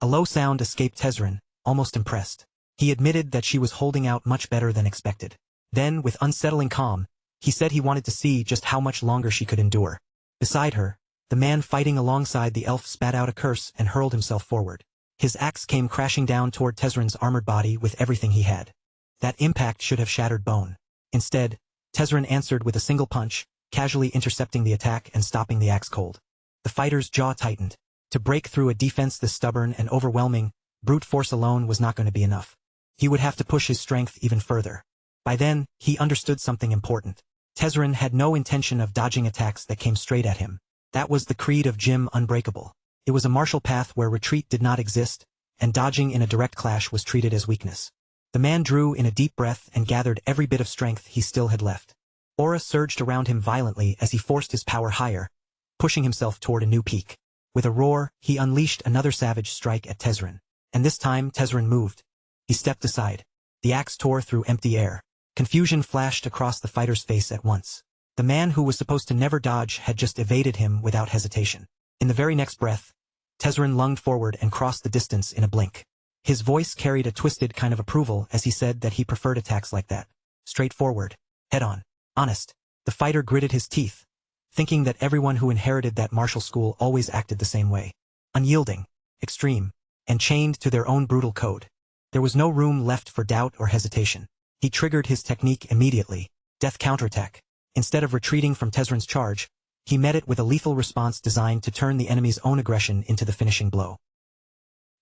A low sound escaped Tezrin, almost impressed. He admitted that she was holding out much better than expected. Then, with unsettling calm, he said he wanted to see just how much longer she could endure. Beside her, the man fighting alongside the elf spat out a curse and hurled himself forward. His axe came crashing down toward Tezrin's armored body with everything he had. That impact should have shattered bone. Instead, Tezrin answered with a single punch, casually intercepting the attack and stopping the axe cold. The fighter's jaw tightened. To break through a defense this stubborn and overwhelming, brute force alone was not going to be enough. He would have to push his strength even further. By then, he understood something important. Tezrin had no intention of dodging attacks that came straight at him. That was the creed of Jim Unbreakable. It was a martial path where retreat did not exist, and dodging in a direct clash was treated as weakness. The man drew in a deep breath and gathered every bit of strength he still had left. Aura surged around him violently as he forced his power higher, pushing himself toward a new peak. With a roar, he unleashed another savage strike at Tezrin. And this time Tezrin moved. He stepped aside. The axe tore through empty air. Confusion flashed across the fighter's face at once. The man who was supposed to never dodge had just evaded him without hesitation. In the very next breath, Tezrin lunged forward and crossed the distance in a blink. His voice carried a twisted kind of approval as he said that he preferred attacks like that. Straightforward. Head-on. Honest. The fighter gritted his teeth, thinking that everyone who inherited that martial school always acted the same way. Unyielding, extreme, and chained to their own brutal code. There was no room left for doubt or hesitation. He triggered his technique immediately. Death counterattack. Instead of retreating from Tezrin's charge, he met it with a lethal response designed to turn the enemy's own aggression into the finishing blow.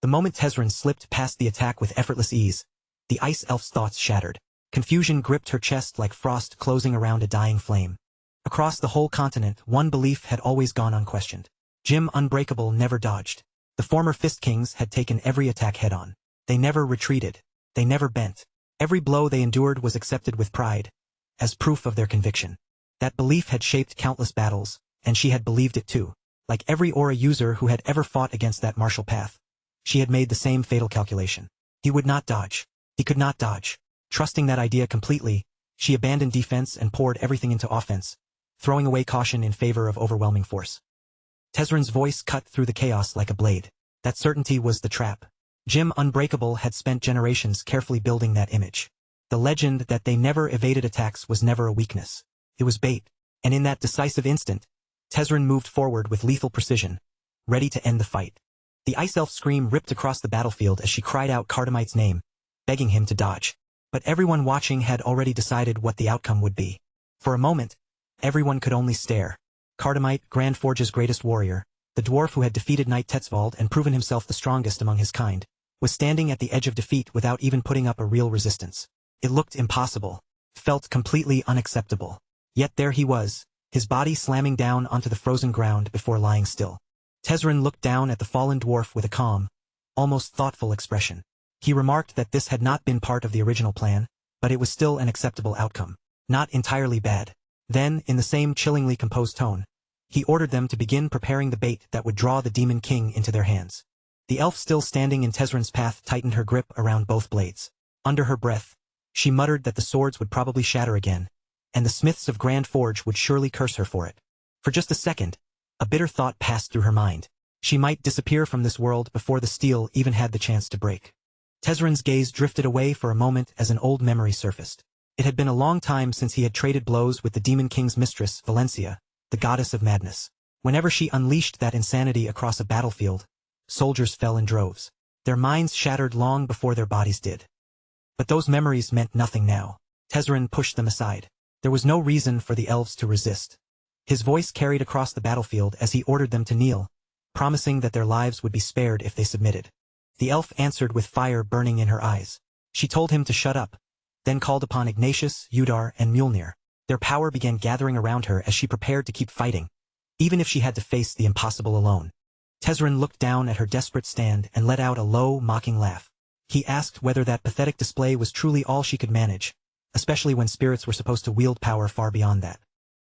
The moment Tezrin slipped past the attack with effortless ease, the ice elf's thoughts shattered. Confusion gripped her chest like frost closing around a dying flame. Across the whole continent, one belief had always gone unquestioned. Jim Unbreakable never dodged. The former Fist Kings had taken every attack head-on. They never retreated. They never bent. Every blow they endured was accepted with pride, as proof of their conviction. That belief had shaped countless battles, and she had believed it too. Like every Aura user who had ever fought against that martial path, she had made the same fatal calculation. He would not dodge. He could not dodge. Trusting that idea completely, she abandoned defense and poured everything into offense, throwing away caution in favor of overwhelming force. Tezrin's voice cut through the chaos like a blade. That certainty was the trap. Jim Unbreakable had spent generations carefully building that image. The legend that they never evaded attacks was never a weakness. It was bait. And in that decisive instant, Tezrin moved forward with lethal precision, ready to end the fight. The ice elf's scream ripped across the battlefield as she cried out Cardamite's name, begging him to dodge. But everyone watching had already decided what the outcome would be. For a moment, Everyone could only stare. Cardamite, Grand Forge's greatest warrior, the dwarf who had defeated Knight Tetzwald and proven himself the strongest among his kind, was standing at the edge of defeat without even putting up a real resistance. It looked impossible, felt completely unacceptable. Yet there he was, his body slamming down onto the frozen ground before lying still. Tezzeret looked down at the fallen dwarf with a calm, almost thoughtful expression. He remarked that this had not been part of the original plan, but it was still an acceptable outcome. Not entirely bad. Then, in the same chillingly composed tone, he ordered them to begin preparing the bait that would draw the Demon King into their hands. The elf still standing in Tezzeren's path tightened her grip around both blades. Under her breath, she muttered that the swords would probably shatter again, and the smiths of Grand Forge would surely curse her for it. For just a second, a bitter thought passed through her mind. She might disappear from this world before the steel even had the chance to break. Tezzeren's gaze drifted away for a moment as an old memory surfaced. It had been a long time since he had traded blows with the Demon King's mistress, Valencia, the goddess of madness. Whenever she unleashed that insanity across a battlefield, soldiers fell in droves. Their minds shattered long before their bodies did. But those memories meant nothing now. Tezzeret pushed them aside. There was no reason for the elves to resist. His voice carried across the battlefield as he ordered them to kneel, promising that their lives would be spared if they submitted. The elf answered with fire burning in her eyes. She told him to shut up, then called upon Ignatius, Udar, and Mjolnir. Their power began gathering around her as she prepared to keep fighting, even if she had to face the impossible alone. Tezzeret looked down at her desperate stand and let out a low, mocking laugh. He asked whether that pathetic display was truly all she could manage, especially when spirits were supposed to wield power far beyond that.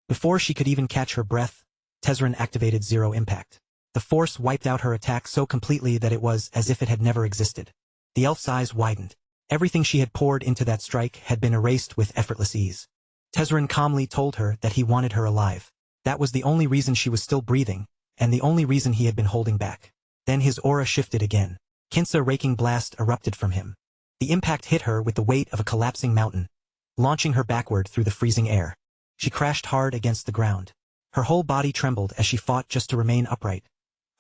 Before she could even catch her breath, Tezzeret activated Zero Impact. The force wiped out her attack so completely that it was as if it had never existed. The elf's eyes widened. Everything she had poured into that strike had been erased with effortless ease. Tezzeret calmly told her that he wanted her alive. That was the only reason she was still breathing, and the only reason he had been holding back. Then his aura shifted again. Kinsa raking blast erupted from him. The impact hit her with the weight of a collapsing mountain, launching her backward through the freezing air. She crashed hard against the ground. Her whole body trembled as she fought just to remain upright,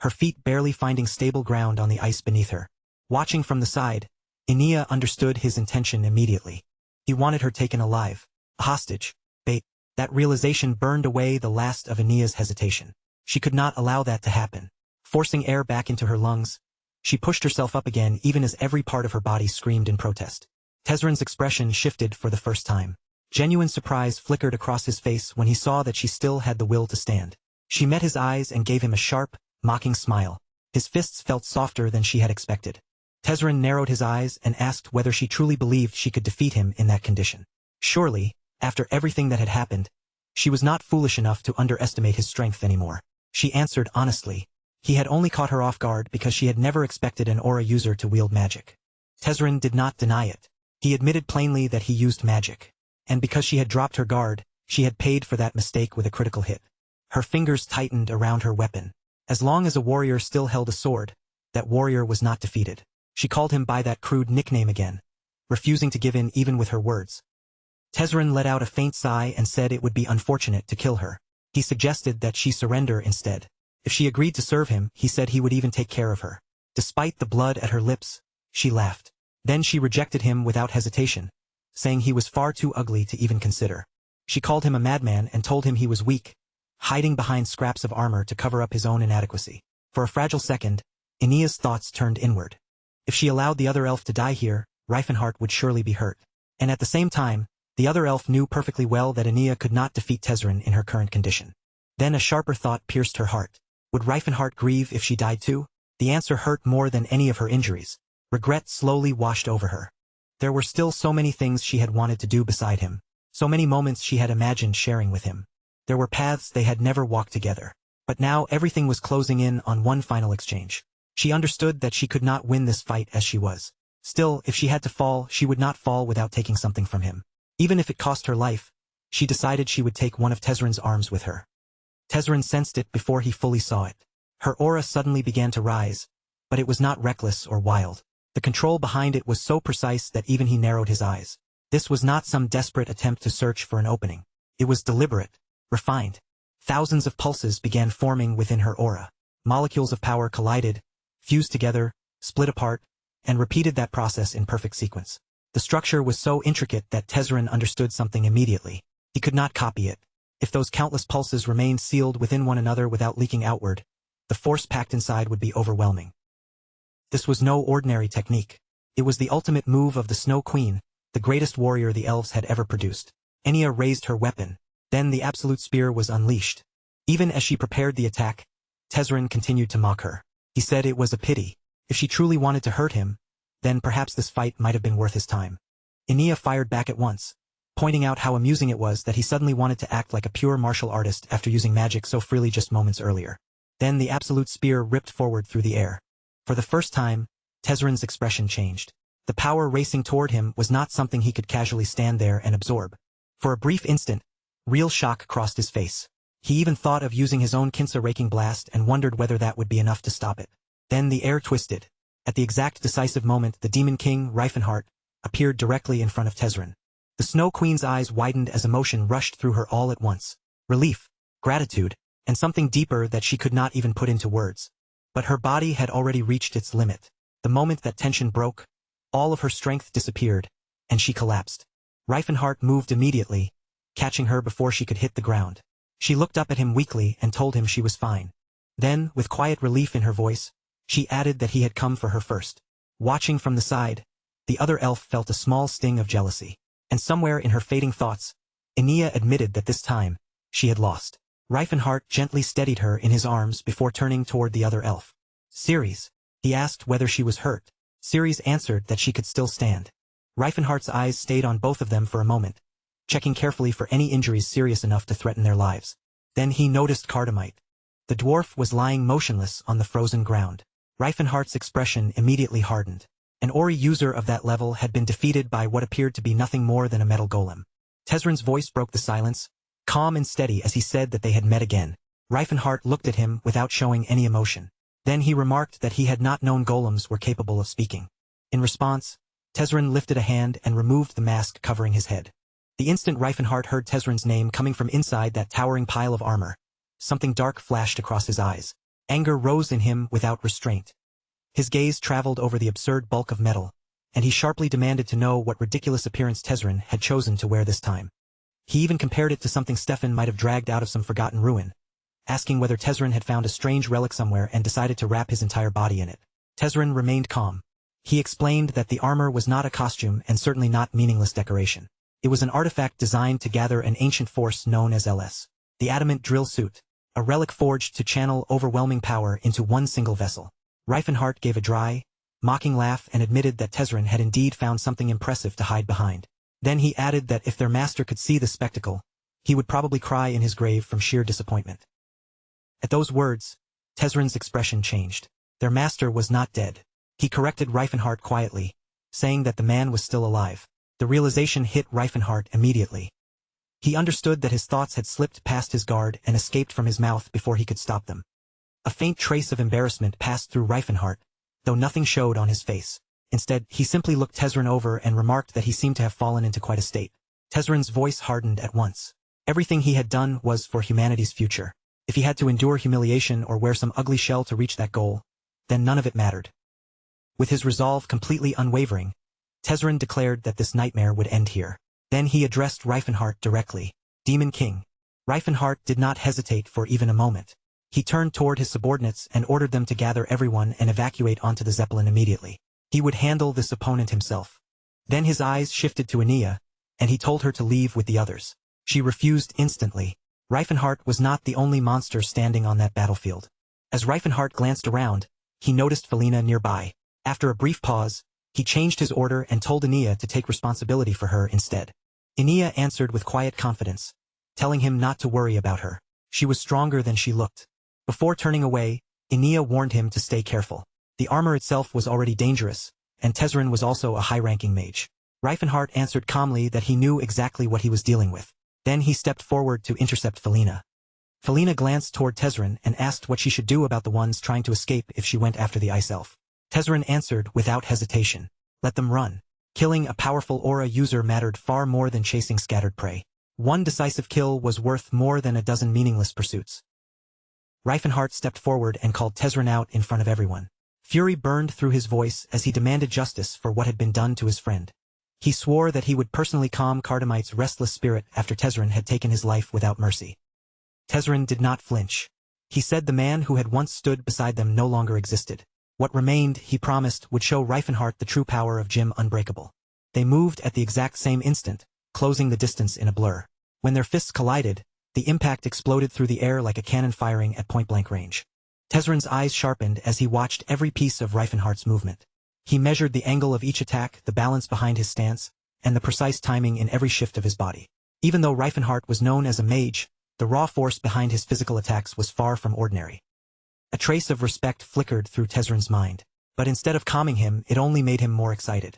her feet barely finding stable ground on the ice beneath her. Watching from the side, Enia understood his intention immediately. He wanted her taken alive, a hostage, bait. That realization burned away the last of Enia's hesitation. She could not allow that to happen. Forcing air back into her lungs, she pushed herself up again even as every part of her body screamed in protest. Tezzeret's expression shifted for the first time. Genuine surprise flickered across his face when he saw that she still had the will to stand. She met his eyes and gave him a sharp, mocking smile. His fists felt softer than she had expected. Tezzeret narrowed his eyes and asked whether she truly believed she could defeat him in that condition. Surely, after everything that had happened, she was not foolish enough to underestimate his strength anymore. She answered honestly. He had only caught her off guard because she had never expected an aura user to wield magic. Tezzeret did not deny it. He admitted plainly that he used magic. And because she had dropped her guard, she had paid for that mistake with a critical hit. Her fingers tightened around her weapon. As long as a warrior still held a sword, that warrior was not defeated. She called him by that crude nickname again, refusing to give in even with her words. Tezzeret let out a faint sigh and said it would be unfortunate to kill her. He suggested that she surrender instead. If she agreed to serve him, he said he would even take care of her. Despite the blood at her lips, she laughed. Then she rejected him without hesitation, saying he was far too ugly to even consider. She called him a madman and told him he was weak, hiding behind scraps of armor to cover up his own inadequacy. For a fragile second, Enia's thoughts turned inward. If she allowed the other elf to die here, Reifenhart would surely be hurt. And at the same time, the other elf knew perfectly well that Enia could not defeat Tezzeret in her current condition. Then a sharper thought pierced her heart. Would Reifenhart grieve if she died too? The answer hurt more than any of her injuries. Regret slowly washed over her. There were still so many things she had wanted to do beside him, so many moments she had imagined sharing with him. There were paths they had never walked together. But now everything was closing in on one final exchange. She understood that she could not win this fight as she was. Still, if she had to fall, she would not fall without taking something from him. Even if it cost her life, she decided she would take one of Tezzeret's arms with her. Tezzeret sensed it before he fully saw it. Her aura suddenly began to rise, but it was not reckless or wild. The control behind it was so precise that even he narrowed his eyes. This was not some desperate attempt to search for an opening. It was deliberate, refined. Thousands of pulses began forming within her aura. Molecules of power collided, fused together, split apart, and repeated that process in perfect sequence. The structure was so intricate that Tezzeret understood something immediately. He could not copy it. If those countless pulses remained sealed within one another without leaking outward, the force packed inside would be overwhelming. This was no ordinary technique. It was the ultimate move of the Snow Queen, the greatest warrior the elves had ever produced. Enya raised her weapon. Then the absolute spear was unleashed. Even as she prepared the attack, Tezzeret continued to mock her. He said it was a pity. If she truly wanted to hurt him, then perhaps this fight might have been worth his time. Enya fired back at once, pointing out how amusing it was that he suddenly wanted to act like a pure martial artist after using magic so freely just moments earlier. Then the absolute spear ripped forward through the air. For the first time, Tezzeret's expression changed. The power racing toward him was not something he could casually stand there and absorb. For a brief instant, real shock crossed his face. He even thought of using his own Kinsa raking blast and wondered whether that would be enough to stop it. Then the air twisted. At the exact decisive moment, the Demon King, Reifenhart, appeared directly in front of Tezzeret. The Snow Queen's eyes widened as emotion rushed through her all at once. Relief, gratitude, and something deeper that she could not even put into words. But her body had already reached its limit. The moment that tension broke, all of her strength disappeared, and she collapsed. Reifenhart moved immediately, catching her before she could hit the ground. She looked up at him weakly and told him she was fine. Then, with quiet relief in her voice, she added that he had come for her first. Watching from the side, the other elf felt a small sting of jealousy. And somewhere in her fading thoughts, Enya admitted that this time, she had lost. Reifenhart gently steadied her in his arms before turning toward the other elf. Ceres, he asked whether she was hurt. Ceres answered that she could still stand. Reifenhart's eyes stayed on both of them for a moment, checking carefully for any injuries serious enough to threaten their lives. Then he noticed Cardamite. The dwarf was lying motionless on the frozen ground. Reifenhart's expression immediately hardened. An Ori user of that level had been defeated by what appeared to be nothing more than a metal golem. Tezzeret's voice broke the silence, calm and steady as he said that they had met again. Reifenhart looked at him without showing any emotion. Then he remarked that he had not known golems were capable of speaking. In response, Tezzeret lifted a hand and removed the mask covering his head. The instant Reifenhart heard Tezzeret's name coming from inside that towering pile of armor, something dark flashed across his eyes. Anger rose in him without restraint. His gaze traveled over the absurd bulk of metal, and he sharply demanded to know what ridiculous appearance Tezzeret had chosen to wear this time. He even compared it to something Stefan might have dragged out of some forgotten ruin, asking whether Tezzeret had found a strange relic somewhere and decided to wrap his entire body in it. Tezzeret remained calm. He explained that the armor was not a costume and certainly not meaningless decoration. It was an artifact designed to gather an ancient force known as LS, the adamant drill suit, a relic forged to channel overwhelming power into one single vessel. Reifenhart gave a dry, mocking laugh and admitted that Tezzeret had indeed found something impressive to hide behind. Then he added that if their master could see the spectacle, he would probably cry in his grave from sheer disappointment. At those words, Tezzeret's expression changed. Their master was not dead. He corrected Reifenhart quietly, saying that the man was still alive. The realization hit Reifenhart immediately. He understood that his thoughts had slipped past his guard and escaped from his mouth before he could stop them. A faint trace of embarrassment passed through Reifenhart, though nothing showed on his face. Instead, he simply looked Tezzeret over and remarked that he seemed to have fallen into quite a state. Tezzeret's voice hardened at once. Everything he had done was for humanity's future. If he had to endure humiliation or wear some ugly shell to reach that goal, then none of it mattered. With his resolve completely unwavering, Tezzeret declared that this nightmare would end here. Then he addressed Reifenhart directly. Demon King. Reifenhart did not hesitate for even a moment. He turned toward his subordinates and ordered them to gather everyone and evacuate onto the Zeppelin immediately. He would handle this opponent himself. Then his eyes shifted to Enya, and he told her to leave with the others. She refused instantly. Reifenhart was not the only monster standing on that battlefield. As Reifenhart glanced around, he noticed Felina nearby. After a brief pause, he changed his order and told Enya to take responsibility for her instead. Enya answered with quiet confidence, telling him not to worry about her. She was stronger than she looked. Before turning away, Enya warned him to stay careful. The armor itself was already dangerous, and Tezzeret was also a high-ranking mage. Reifenhart answered calmly that he knew exactly what he was dealing with. Then he stepped forward to intercept Felina. Felina glanced toward Tezzeret and asked what she should do about the ones trying to escape if she went after the ice elf. Tezzeret answered without hesitation, "Let them run." Killing a powerful aura user mattered far more than chasing scattered prey. One decisive kill was worth more than a dozen meaningless pursuits. Reifenhart stepped forward and called Tezzeret out in front of everyone. Fury burned through his voice as he demanded justice for what had been done to his friend. He swore that he would personally calm Cardamite's restless spirit after Tezzeret had taken his life without mercy. Tezzeret did not flinch. He said the man who had once stood beside them no longer existed. What remained, he promised, would show Reifenhart the true power of Jim Unbreakable. They moved at the exact same instant, closing the distance in a blur. When their fists collided, the impact exploded through the air like a cannon firing at point-blank range. Tezzeret's eyes sharpened as he watched every piece of Reifenhart's movement. He measured the angle of each attack, the balance behind his stance, and the precise timing in every shift of his body. Even though Reifenhart was known as a mage, the raw force behind his physical attacks was far from ordinary. A trace of respect flickered through Tezzeret's mind, but instead of calming him, it only made him more excited.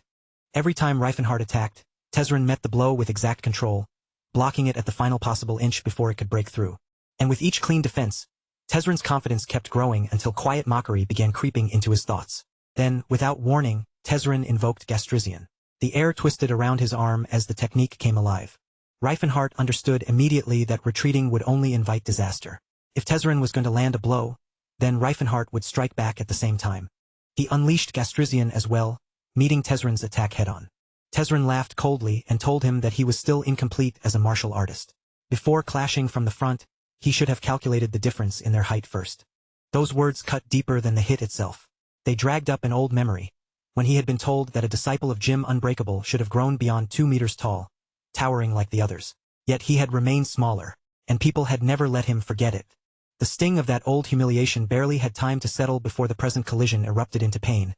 Every time Reifenhart attacked, Tezzeret met the blow with exact control, blocking it at the final possible inch before it could break through. And with each clean defense, Tezzeret's confidence kept growing until quiet mockery began creeping into his thoughts. Then, without warning, Tezzeret invoked Gastrizian. The air twisted around his arm as the technique came alive. Reifenhart understood immediately that retreating would only invite disaster. If Tezzeret was going to land a blow, then Reifenhart would strike back at the same time. He unleashed Gastrizian as well, meeting Tezzeret's attack head-on. Tezzeret laughed coldly and told him that he was still incomplete as a martial artist. Before clashing from the front, he should have calculated the difference in their height first. Those words cut deeper than the hit itself. They dragged up an old memory, when he had been told that a disciple of Jim Unbreakable should have grown beyond 2 meters tall, towering like the others. Yet he had remained smaller, and people had never let him forget it. The sting of that old humiliation barely had time to settle before the present collision erupted into pain,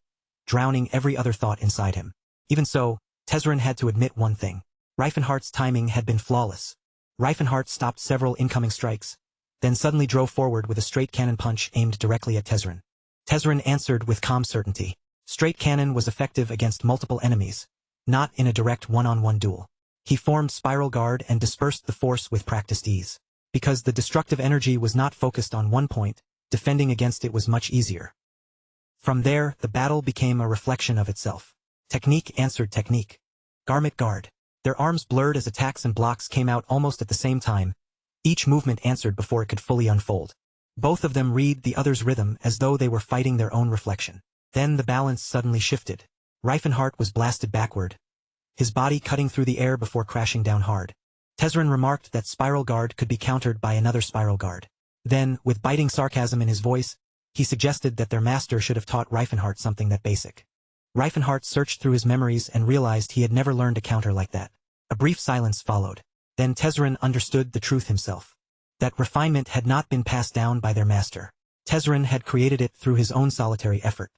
drowning every other thought inside him. Even so, Tezzeret had to admit one thing. Reifenhart's timing had been flawless. Reifenhart stopped several incoming strikes, then suddenly drove forward with a straight cannon punch aimed directly at Tezzeret. Tezzeret answered with calm certainty. Straight cannon was effective against multiple enemies, not in a direct one-on-one duel. He formed spiral guard and dispersed the force with practiced ease. Because the destructive energy was not focused on one point, defending against it was much easier. From there, the battle became a reflection of itself. Technique answered technique. Garment guard. Their arms blurred as attacks and blocks came out almost at the same time. Each movement answered before it could fully unfold. Both of them read the other's rhythm as though they were fighting their own reflection. Then the balance suddenly shifted. Reifenhart was blasted backward, his body cutting through the air before crashing down hard. Tezzeret remarked that spiral guard could be countered by another spiral guard. Then, with biting sarcasm in his voice, he suggested that their master should have taught Reifenhart something that basic. Reifenhart searched through his memories and realized he had never learned a counter like that. A brief silence followed. Then Tezzeret understood the truth himself. That refinement had not been passed down by their master. Tezzeret had created it through his own solitary effort.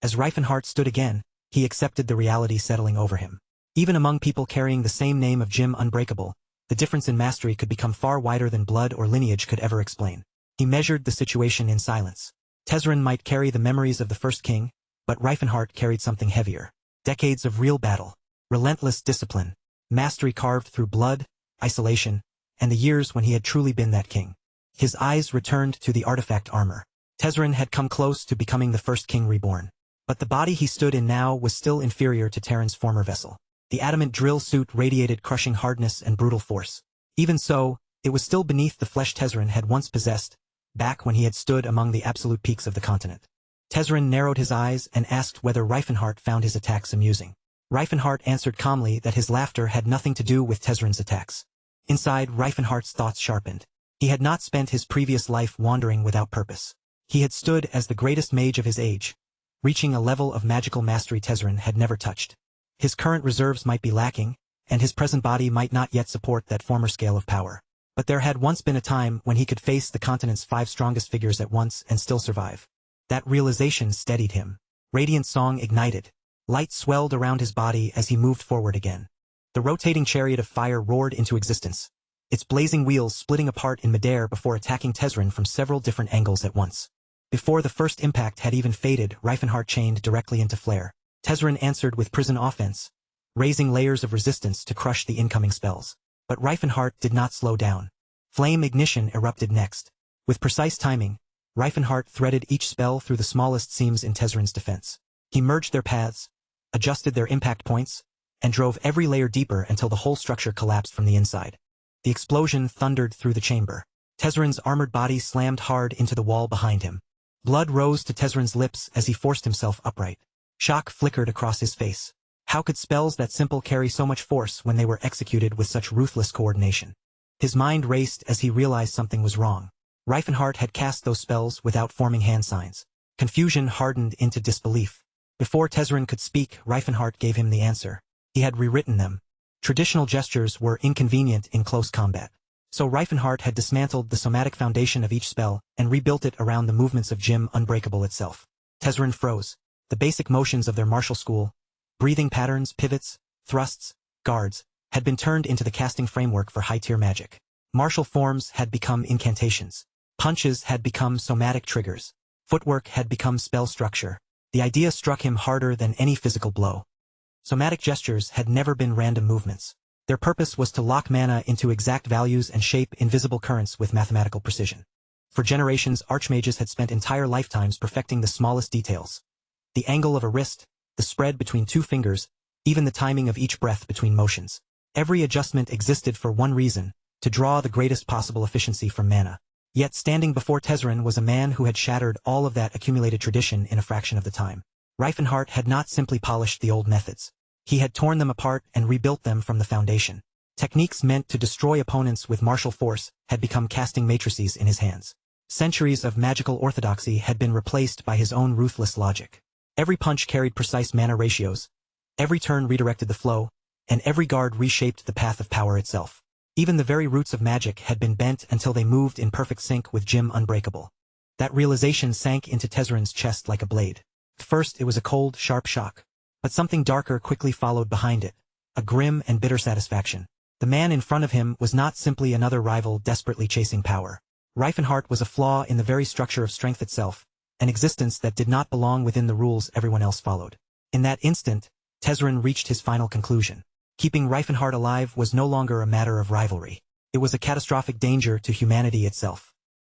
As Reifenhart stood again, he accepted the reality settling over him. Even among people carrying the same name of Jim Unbreakable, the difference in mastery could become far wider than blood or lineage could ever explain. He measured the situation in silence. Tezzeret might carry the memories of the first king, but Reifenhart carried something heavier. Decades of real battle, relentless discipline, mastery carved through blood, isolation, and the years when he had truly been that king. His eyes returned to the artifact armor. Tezzeret had come close to becoming the first king reborn. But the body he stood in now was still inferior to Terran's former vessel. The adamant drill suit radiated crushing hardness and brutal force. Even so, it was still beneath the flesh Tezzeret had once possessed, back when he had stood among the absolute peaks of the continent. Tezzeret narrowed his eyes and asked whether Reifenhart found his attacks amusing. Reifenhart answered calmly that his laughter had nothing to do with Tezzeret's attacks. Inside, Reifenhart's thoughts sharpened. He had not spent his previous life wandering without purpose. He had stood as the greatest mage of his age, reaching a level of magical mastery Tezzeret had never touched. His current reserves might be lacking, and his present body might not yet support that former scale of power. But there had once been a time when he could face the continent's 5 strongest figures at once and still survive. That realization steadied him. Radiant song ignited. Light swelled around his body as he moved forward again. The rotating chariot of fire roared into existence, its blazing wheels splitting apart in midair before attacking Tezzeret from several different angles at once. Before the first impact had even faded, Reifenhart chained directly into flare. Tezzeret answered with prison offense, raising layers of resistance to crush the incoming spells. But Reifenhart did not slow down. Flame ignition erupted next. With precise timing, Reifenhart threaded each spell through the smallest seams in Tezzeret's defense. He merged their paths, adjusted their impact points, and drove every layer deeper until the whole structure collapsed from the inside. The explosion thundered through the chamber. Tezzeret's armored body slammed hard into the wall behind him. Blood rose to Tezzeret's lips as he forced himself upright. Shock flickered across his face. How could spells that simple carry so much force when they were executed with such ruthless coordination? His mind raced as he realized something was wrong. Reifenhart had cast those spells without forming hand signs. Confusion hardened into disbelief. Before Tezzeret could speak, Reifenhart gave him the answer. He had rewritten them. Traditional gestures were inconvenient in close combat. So Reifenhart had dismantled the somatic foundation of each spell and rebuilt it around the movements of Jim Unbreakable itself. Tezzeret froze. The basic motions of their martial school, breathing patterns, pivots, thrusts, guards, had been turned into the casting framework for high-tier magic. Martial forms had become incantations. Punches had become somatic triggers. Footwork had become spell structure. The idea struck him harder than any physical blow. Somatic gestures had never been random movements. Their purpose was to lock mana into exact values and shape invisible currents with mathematical precision. For generations, archmages had spent entire lifetimes perfecting the smallest details. The angle of a wrist, the spread between two fingers, even the timing of each breath between motions. Every adjustment existed for one reason, to draw the greatest possible efficiency from mana. Yet standing before Tezzeret was a man who had shattered all of that accumulated tradition in a fraction of the time. Reifenhart had not simply polished the old methods. He had torn them apart and rebuilt them from the foundation. Techniques meant to destroy opponents with martial force had become casting matrices in his hands. Centuries of magical orthodoxy had been replaced by his own ruthless logic. Every punch carried precise mana ratios, every turn redirected the flow, and every guard reshaped the path of power itself. Even the very roots of magic had been bent until they moved in perfect sync with Jim Unbreakable. That realization sank into Tezzeret's chest like a blade. At first it was a cold, sharp shock. But something darker quickly followed behind it, a grim and bitter satisfaction. The man in front of him was not simply another rival desperately chasing power. Reifenhart was a flaw in the very structure of strength itself, an existence that did not belong within the rules everyone else followed. In that instant, Tezzeret reached his final conclusion. Keeping Reifenhart alive was no longer a matter of rivalry. It was a catastrophic danger to humanity itself.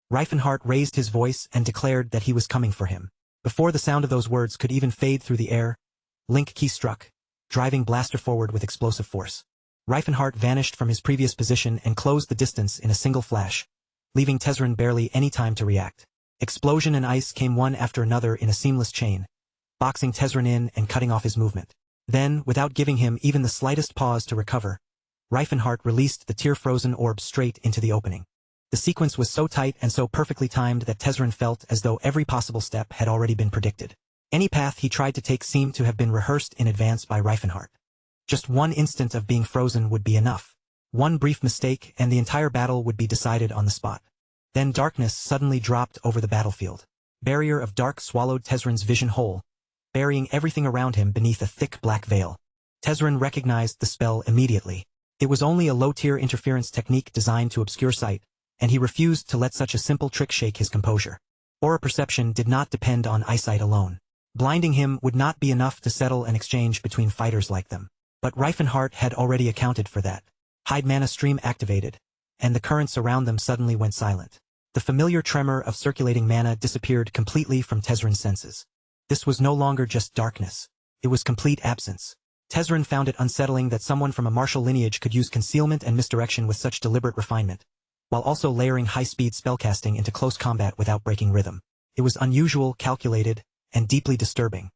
Reifenhart raised his voice and declared that he was coming for him. Before the sound of those words could even fade through the air, Link key struck, driving Blaster forward with explosive force. Reifenhart vanished from his previous position and closed the distance in a single flash, leaving Tezzeret barely any time to react. Explosion and ice came one after another in a seamless chain, boxing Tezzeret in and cutting off his movement. Then, without giving him even the slightest pause to recover, Reifenhart released the tear-frozen orb straight into the opening. The sequence was so tight and so perfectly timed that Tezzeret felt as though every possible step had already been predicted. Any path he tried to take seemed to have been rehearsed in advance by Reifenhart. Just one instant of being frozen would be enough. One brief mistake and the entire battle would be decided on the spot. Then darkness suddenly dropped over the battlefield. Barrier of dark swallowed Tezzeret's vision whole, burying everything around him beneath a thick black veil. Tezzeret recognized the spell immediately. It was only a low-tier interference technique designed to obscure sight, and he refused to let such a simple trick shake his composure. Aura perception did not depend on eyesight alone. Blinding him would not be enough to settle an exchange between fighters like them. But Reifenhart had already accounted for that. Hide mana stream activated, and the currents around them suddenly went silent. The familiar tremor of circulating mana disappeared completely from Tezzeret's senses. This was no longer just darkness. It was complete absence. Tezzeret found it unsettling that someone from a martial lineage could use concealment and misdirection with such deliberate refinement, while also layering high-speed spellcasting into close combat without breaking rhythm. It was unusual, calculated, and deeply disturbing.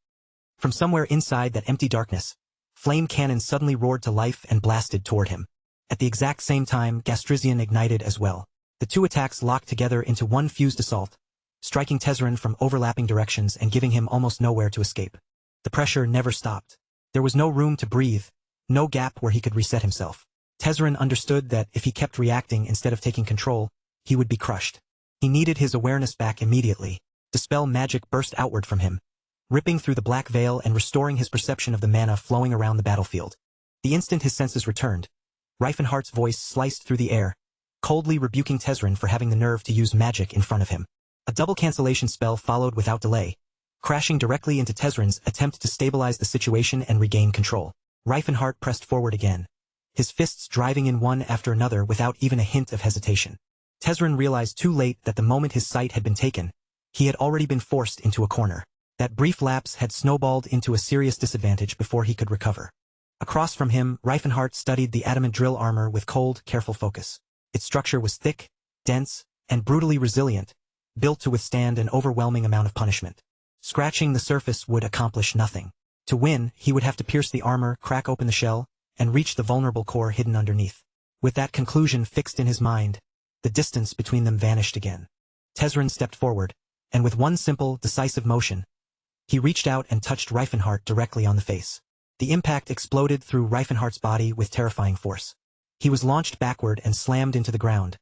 From somewhere inside that empty darkness, flame cannons suddenly roared to life and blasted toward him. At the exact same time, Gastrizian ignited as well. The two attacks locked together into one fused assault, striking Tezzeret from overlapping directions and giving him almost nowhere to escape. The pressure never stopped. There was no room to breathe, no gap where he could reset himself. Tezzeret understood that if he kept reacting instead of taking control, he would be crushed. He needed his awareness back immediately. Dispel magic burst outward from him, ripping through the black veil and restoring his perception of the mana flowing around the battlefield. The instant his senses returned, Reifenhart's voice sliced through the air, coldly rebuking Tezzeret for having the nerve to use magic in front of him. A double cancellation spell followed without delay, crashing directly into Tezzeret's attempt to stabilize the situation and regain control. Reifenhart pressed forward again, his fists driving in one after another without even a hint of hesitation. Tezzeret realized too late that the moment his sight had been taken, he had already been forced into a corner. That brief lapse had snowballed into a serious disadvantage before he could recover. Across from him, Reifenhart studied the adamant drill armor with cold, careful focus. Its structure was thick, dense, and brutally resilient, built to withstand an overwhelming amount of punishment. Scratching the surface would accomplish nothing. To win, he would have to pierce the armor, crack open the shell, and reach the vulnerable core hidden underneath. With that conclusion fixed in his mind, the distance between them vanished again. Tezrin stepped forward, and with one simple, decisive motion, he reached out and touched Reifenhart directly on the face. The impact exploded through Reifenhart's body with terrifying force. He was launched backward and slammed into the ground,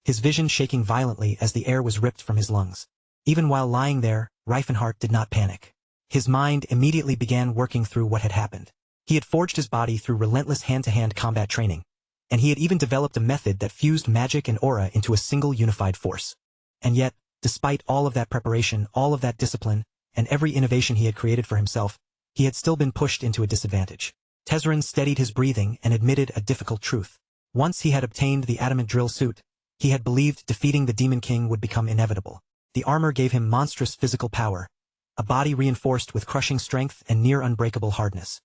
his vision shaking violently as the air was ripped from his lungs. Even while lying there, Reifenhart did not panic. His mind immediately began working through what had happened. He had forged his body through relentless hand-to-hand combat training, and he had even developed a method that fused magic and aura into a single unified force. And yet, despite all of that preparation, all of that discipline, and every innovation he had created for himself, he had still been pushed into a disadvantage. Tezrin steadied his breathing and admitted a difficult truth. Once he had obtained the adamant drill suit, he had believed defeating the Demon King would become inevitable. The armor gave him monstrous physical power, a body reinforced with crushing strength and near unbreakable hardness.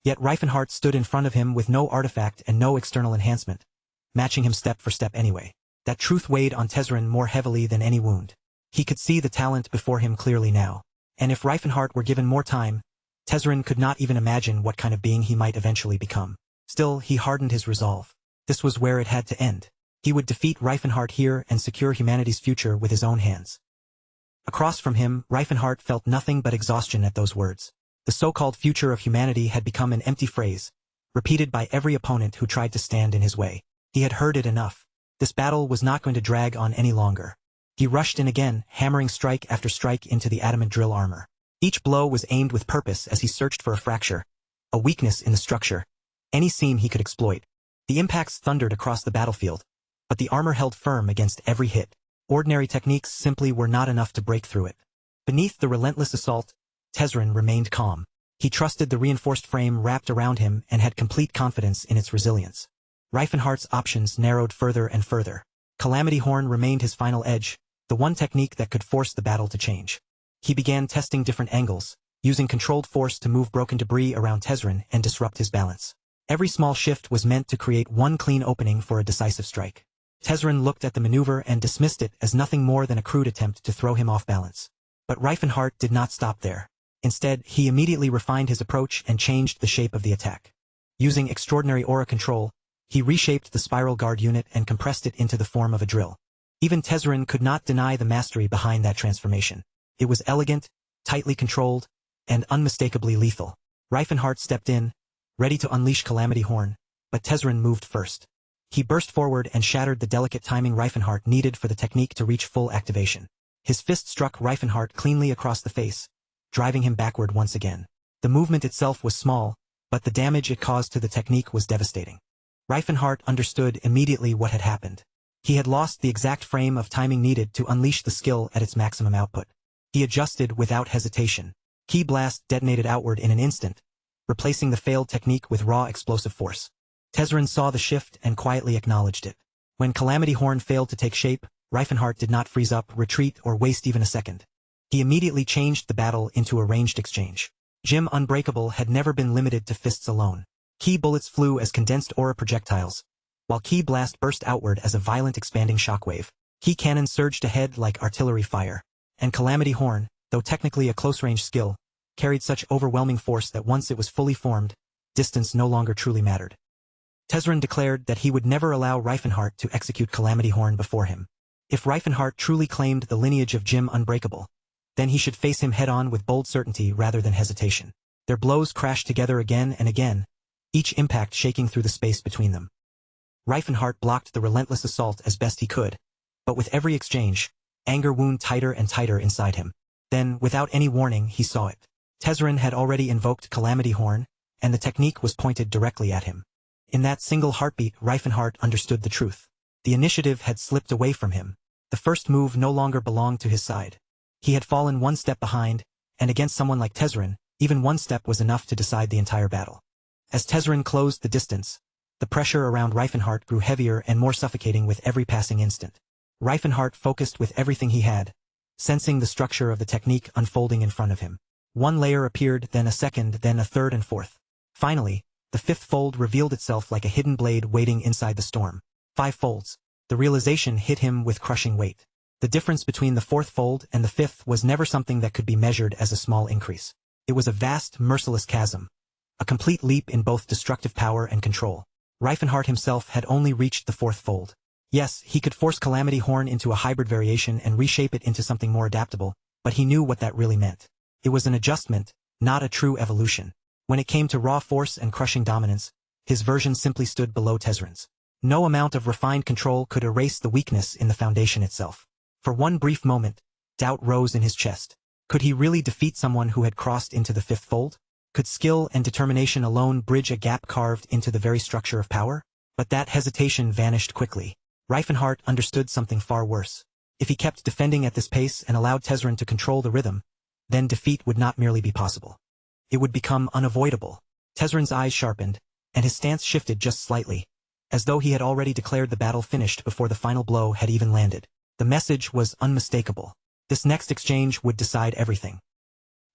Yet Reifenhart stood in front of him with no artifact and no external enhancement, matching him step for step anyway. That truth weighed on Tezrin more heavily than any wound. He could see the talent before him clearly now. And if Reifenhart were given more time, Tezrin could not even imagine what kind of being he might eventually become. Still, he hardened his resolve. This was where it had to end. He would defeat Reifenhart here and secure humanity's future with his own hands. Across from him, Reifenhart felt nothing but exhaustion at those words. The so-called future of humanity had become an empty phrase, repeated by every opponent who tried to stand in his way. He had heard it enough. This battle was not going to drag on any longer. He rushed in again, hammering strike after strike into the adamant drill armor. Each blow was aimed with purpose as he searched for a fracture, a weakness in the structure, any seam he could exploit. The impacts thundered across the battlefield, but the armor held firm against every hit. Ordinary techniques simply were not enough to break through it. Beneath the relentless assault, Tezrin remained calm. He trusted the reinforced frame wrapped around him and had complete confidence in its resilience. Reifenhart's options narrowed further and further. Calamity Horn remained his final edge, the one technique that could force the battle to change. He began testing different angles, using controlled force to move broken debris around Tezrin and disrupt his balance. Every small shift was meant to create one clean opening for a decisive strike. Tezrin looked at the maneuver and dismissed it as nothing more than a crude attempt to throw him off balance. But Reifenhart did not stop there. Instead, he immediately refined his approach and changed the shape of the attack. Using extraordinary aura control, he reshaped the spiral guard unit and compressed it into the form of a drill. Even Tezrin could not deny the mastery behind that transformation. It was elegant, tightly controlled, and unmistakably lethal. Reifenhart stepped in, ready to unleash Calamity Horn, but Tezrin moved first. He burst forward and shattered the delicate timing Reifenhart needed for the technique to reach full activation. His fist struck Reifenhart cleanly across the face, driving him backward once again. The movement itself was small, but the damage it caused to the technique was devastating. Reifenhart understood immediately what had happened. He had lost the exact frame of timing needed to unleash the skill at its maximum output. He adjusted without hesitation. Ki Blast detonated outward in an instant, replacing the failed technique with raw explosive force. Tezrin saw the shift and quietly acknowledged it. When Calamity Horn failed to take shape, Reifenhart did not freeze up, retreat, or waste even a second. He immediately changed the battle into a ranged exchange. Jim Unbreakable had never been limited to fists alone. Ki bullets flew as condensed aura projectiles, while Ki Blast burst outward as a violent expanding shockwave. Ki Cannon surged ahead like artillery fire. And Calamity Horn, though technically a close-range skill, carried such overwhelming force that once it was fully formed, distance no longer truly mattered. Tezrin declared that he would never allow Reifenhart to execute Calamity Horn before him. If Reifenhart truly claimed the lineage of Jim Unbreakable, then he should face him head-on with bold certainty rather than hesitation. Their blows crashed together again and again, each impact shaking through the space between them. Reifenhart blocked the relentless assault as best he could, but with every exchange, anger wound tighter and tighter inside him. Then, without any warning, he saw it. Tezrin had already invoked Calamity Horn, and the technique was pointed directly at him. In that single heartbeat, Reifenhart understood the truth. The initiative had slipped away from him. The first move no longer belonged to his side. He had fallen one step behind, and against someone like Tezrin, even one step was enough to decide the entire battle. As Tezrin closed the distance, the pressure around Reifenhart grew heavier and more suffocating with every passing instant. Reifenhart focused with everything he had, sensing the structure of the technique unfolding in front of him. One layer appeared, then a second, then a third and fourth. Finally, the fifth fold revealed itself like a hidden blade waiting inside the storm. 5 folds. The realization hit him with crushing weight. The difference between the fourth fold and the fifth was never something that could be measured as a small increase. It was a vast, merciless chasm. A complete leap in both destructive power and control. Reifenhard himself had only reached the fourth fold. Yes, he could force Calamity Horn into a hybrid variation and reshape it into something more adaptable, but he knew what that really meant. It was an adjustment, not a true evolution. When it came to raw force and crushing dominance, his version simply stood below Tezrin's. No amount of refined control could erase the weakness in the foundation itself. For one brief moment, doubt rose in his chest. Could he really defeat someone who had crossed into the fifth fold? Could skill and determination alone bridge a gap carved into the very structure of power? But that hesitation vanished quickly. Reifenhard understood something far worse. If he kept defending at this pace and allowed Tezrin to control the rhythm, then defeat would not merely be possible. It would become unavoidable. Tezrin's eyes sharpened, and his stance shifted just slightly, as though he had already declared the battle finished before the final blow had even landed. The message was unmistakable. This next exchange would decide everything.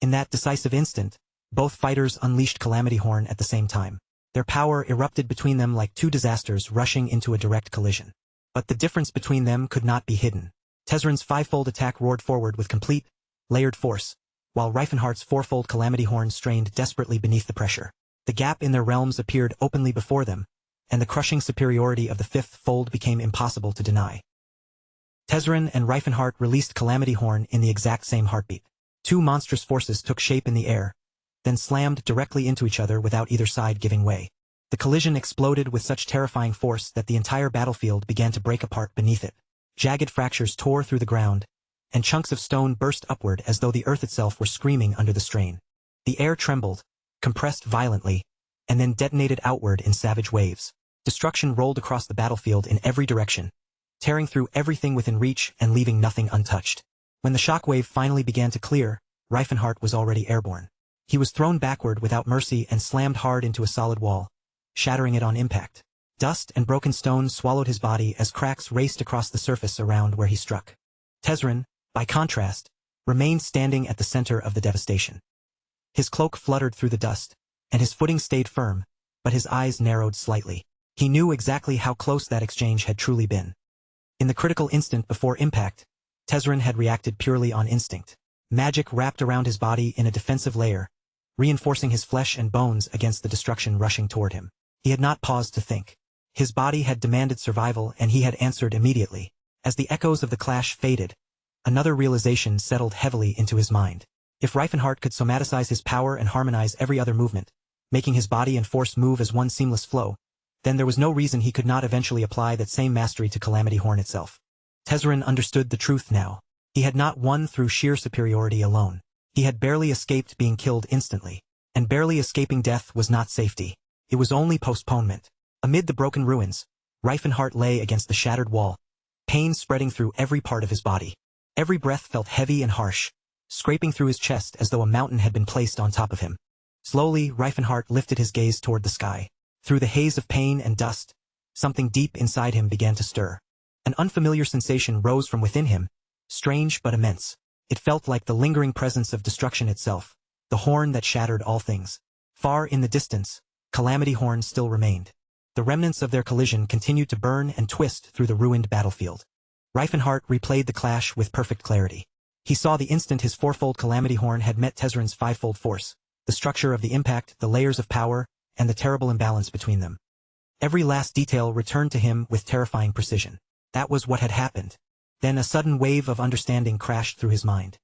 In that decisive instant, both fighters unleashed Calamity Horn at the same time. Their power erupted between them like two disasters rushing into a direct collision. But the difference between them could not be hidden. Tezrin's fivefold attack roared forward with complete, layered force, while Reifenhardt's fourfold Calamity Horn strained desperately beneath the pressure. The gap in their realms appeared openly before them, and the crushing superiority of the fifth fold became impossible to deny. Tezrin and Reifenhardt released Calamity Horn in the exact same heartbeat. Two monstrous forces took shape in the air, then slammed directly into each other without either side giving way. The collision exploded with such terrifying force that the entire battlefield began to break apart beneath it. Jagged fractures tore through the ground, and chunks of stone burst upward as though the earth itself were screaming under the strain. The air trembled, compressed violently, and then detonated outward in savage waves. Destruction rolled across the battlefield in every direction, tearing through everything within reach and leaving nothing untouched. When the shockwave finally began to clear, Reifenhardt was already airborne. He was thrown backward without mercy and slammed hard into a solid wall, shattering it on impact. Dust and broken stones swallowed his body as cracks raced across the surface around where he struck. Tezrin, by contrast, remained standing at the center of the devastation. His cloak fluttered through the dust, and his footing stayed firm, but his eyes narrowed slightly. He knew exactly how close that exchange had truly been. In the critical instant before impact, Tezrin had reacted purely on instinct. Magic wrapped around his body in a defensive layer, reinforcing his flesh and bones against the destruction rushing toward him. He had not paused to think. His body had demanded survival and he had answered immediately. As the echoes of the clash faded, another realization settled heavily into his mind. If Reifenhardt could somaticize his power and harmonize every other movement, making his body and force move as one seamless flow, then there was no reason he could not eventually apply that same mastery to Calamity Horn itself. Tezrin understood the truth now. He had not won through sheer superiority alone. He had barely escaped being killed instantly. And barely escaping death was not safety. It was only postponement. Amid the broken ruins, Reifenhardt lay against the shattered wall, pain spreading through every part of his body. Every breath felt heavy and harsh, scraping through his chest as though a mountain had been placed on top of him. Slowly, Reifenhardt lifted his gaze toward the sky. Through the haze of pain and dust, something deep inside him began to stir. An unfamiliar sensation rose from within him, strange but immense. It felt like the lingering presence of destruction itself, the horn that shattered all things. Far in the distance, Calamity Horn still remained. The remnants of their collision continued to burn and twist through the ruined battlefield. Reifenhardt replayed the clash with perfect clarity. He saw the instant his fourfold Calamity Horn had met Tezrin's fivefold force, the structure of the impact, the layers of power, and the terrible imbalance between them. Every last detail returned to him with terrifying precision. That was what had happened. Then a sudden wave of understanding crashed through his mind.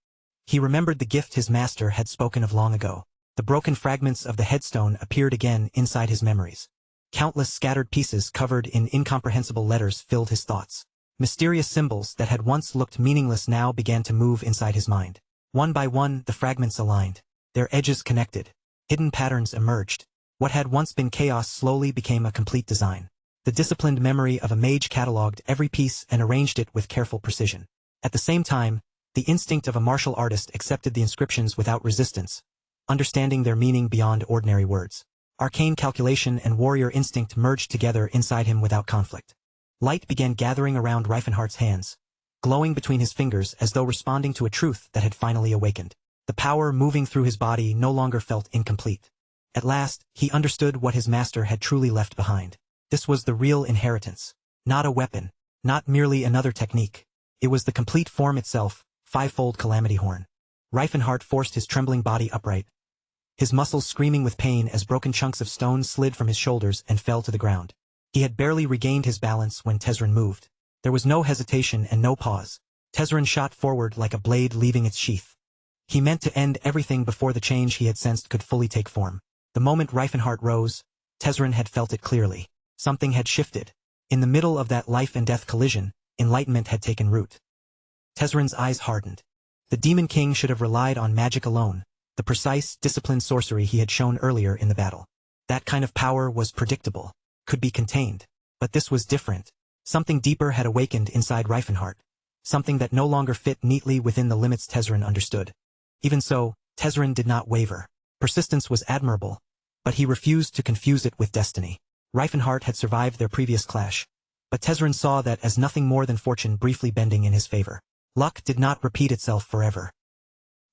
He remembered the gift his master had spoken of long ago. The broken fragments of the headstone appeared again inside his memories. Countless scattered pieces covered in incomprehensible letters filled his thoughts. Mysterious symbols that had once looked meaningless now began to move inside his mind. One by one, the fragments aligned. Their edges connected. Hidden patterns emerged. What had once been chaos slowly became a complete design. The disciplined memory of a mage catalogued every piece and arranged it with careful precision. At the same time, the instinct of a martial artist accepted the inscriptions without resistance, understanding their meaning beyond ordinary words. Arcane calculation and warrior instinct merged together inside him without conflict. Light began gathering around Reifenhardt's hands, glowing between his fingers as though responding to a truth that had finally awakened. The power moving through his body no longer felt incomplete. At last, he understood what his master had truly left behind. This was the real inheritance. Not a weapon, not merely another technique. It was the complete form itself, fivefold Calamity Horn. Reifenhardt forced his trembling body upright, his muscles screaming with pain as broken chunks of stone slid from his shoulders and fell to the ground. He had barely regained his balance when Tezrin moved. There was no hesitation and no pause. Tezrin shot forward like a blade leaving its sheath. He meant to end everything before the change he had sensed could fully take form. The moment Reifenhart rose, Tezrin had felt it clearly. Something had shifted. In the middle of that life-and-death collision, enlightenment had taken root. Tezrin's eyes hardened. The Demon King should have relied on magic alone, the precise, disciplined sorcery he had shown earlier in the battle. That kind of power was predictable, could be contained. But this was different. Something deeper had awakened inside Reifenhart, something that no longer fit neatly within the limits Tezrin understood. Even so, Tezrin did not waver. Persistence was admirable, but he refused to confuse it with destiny. Reifenhart had survived their previous clash, but Tezrin saw that as nothing more than fortune briefly bending in his favor. Luck did not repeat itself forever.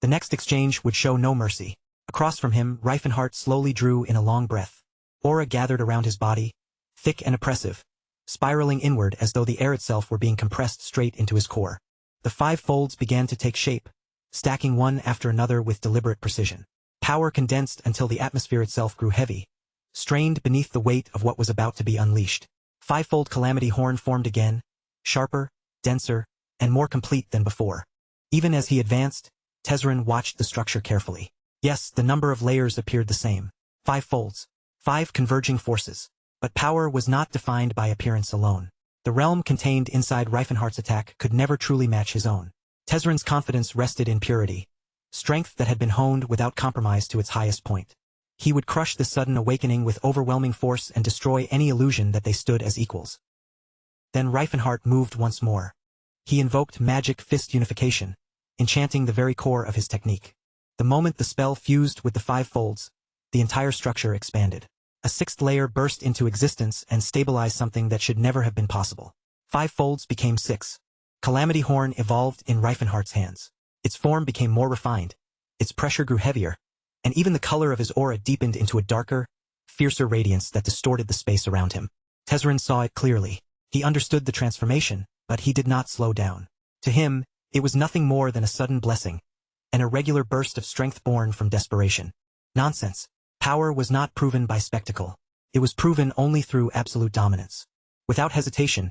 The next exchange would show no mercy. Across from him, Reifenhart slowly drew in a long breath. Aura gathered around his body, thick and oppressive, spiraling inward as though the air itself were being compressed straight into his core. The 5 folds began to take shape, stacking one after another with deliberate precision. Power condensed until the atmosphere itself grew heavy, strained beneath the weight of what was about to be unleashed. 5-fold Calamity Horn formed again, sharper, denser, and more complete than before. Even as he advanced, Tezrin watched the structure carefully. Yes, the number of layers appeared the same. 5 folds. 5 converging forces. But power was not defined by appearance alone. The realm contained inside Reifenhart's attack could never truly match his own. Tezrin's confidence rested in purity, strength that had been honed without compromise to its highest point. He would crush this sudden awakening with overwhelming force and destroy any illusion that they stood as equals. Then Reifenhart moved once more. He invoked magic fist unification, enchanting the very core of his technique. The moment the spell fused with the 5 folds, the entire structure expanded. A 6th layer burst into existence and stabilized something that should never have been possible. 5 folds became 6. Calamity Horn evolved in Reifenhart's hands. Its form became more refined, its pressure grew heavier, and even the color of his aura deepened into a darker, fiercer radiance that distorted the space around him. Tezrin saw it clearly. He understood the transformation, but he did not slow down. To him, it was nothing more than a sudden blessing, an irregular burst of strength born from desperation. Nonsense. Power was not proven by spectacle. It was proven only through absolute dominance. Without hesitation,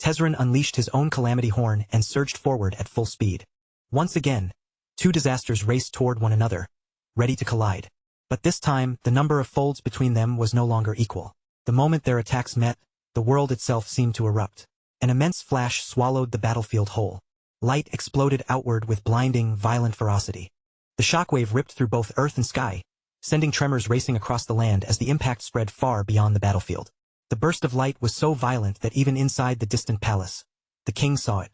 Tezrin unleashed his own Calamity Horn and surged forward at full speed. Once again, 2 disasters raced toward one another, ready to collide. But this time, the number of folds between them was no longer equal. The moment their attacks met, the world itself seemed to erupt. An immense flash swallowed the battlefield whole. Light exploded outward with blinding, violent ferocity. The shockwave ripped through both earth and sky, sending tremors racing across the land as the impact spread far beyond the battlefield. The burst of light was so violent that even inside the distant palace, the king saw it.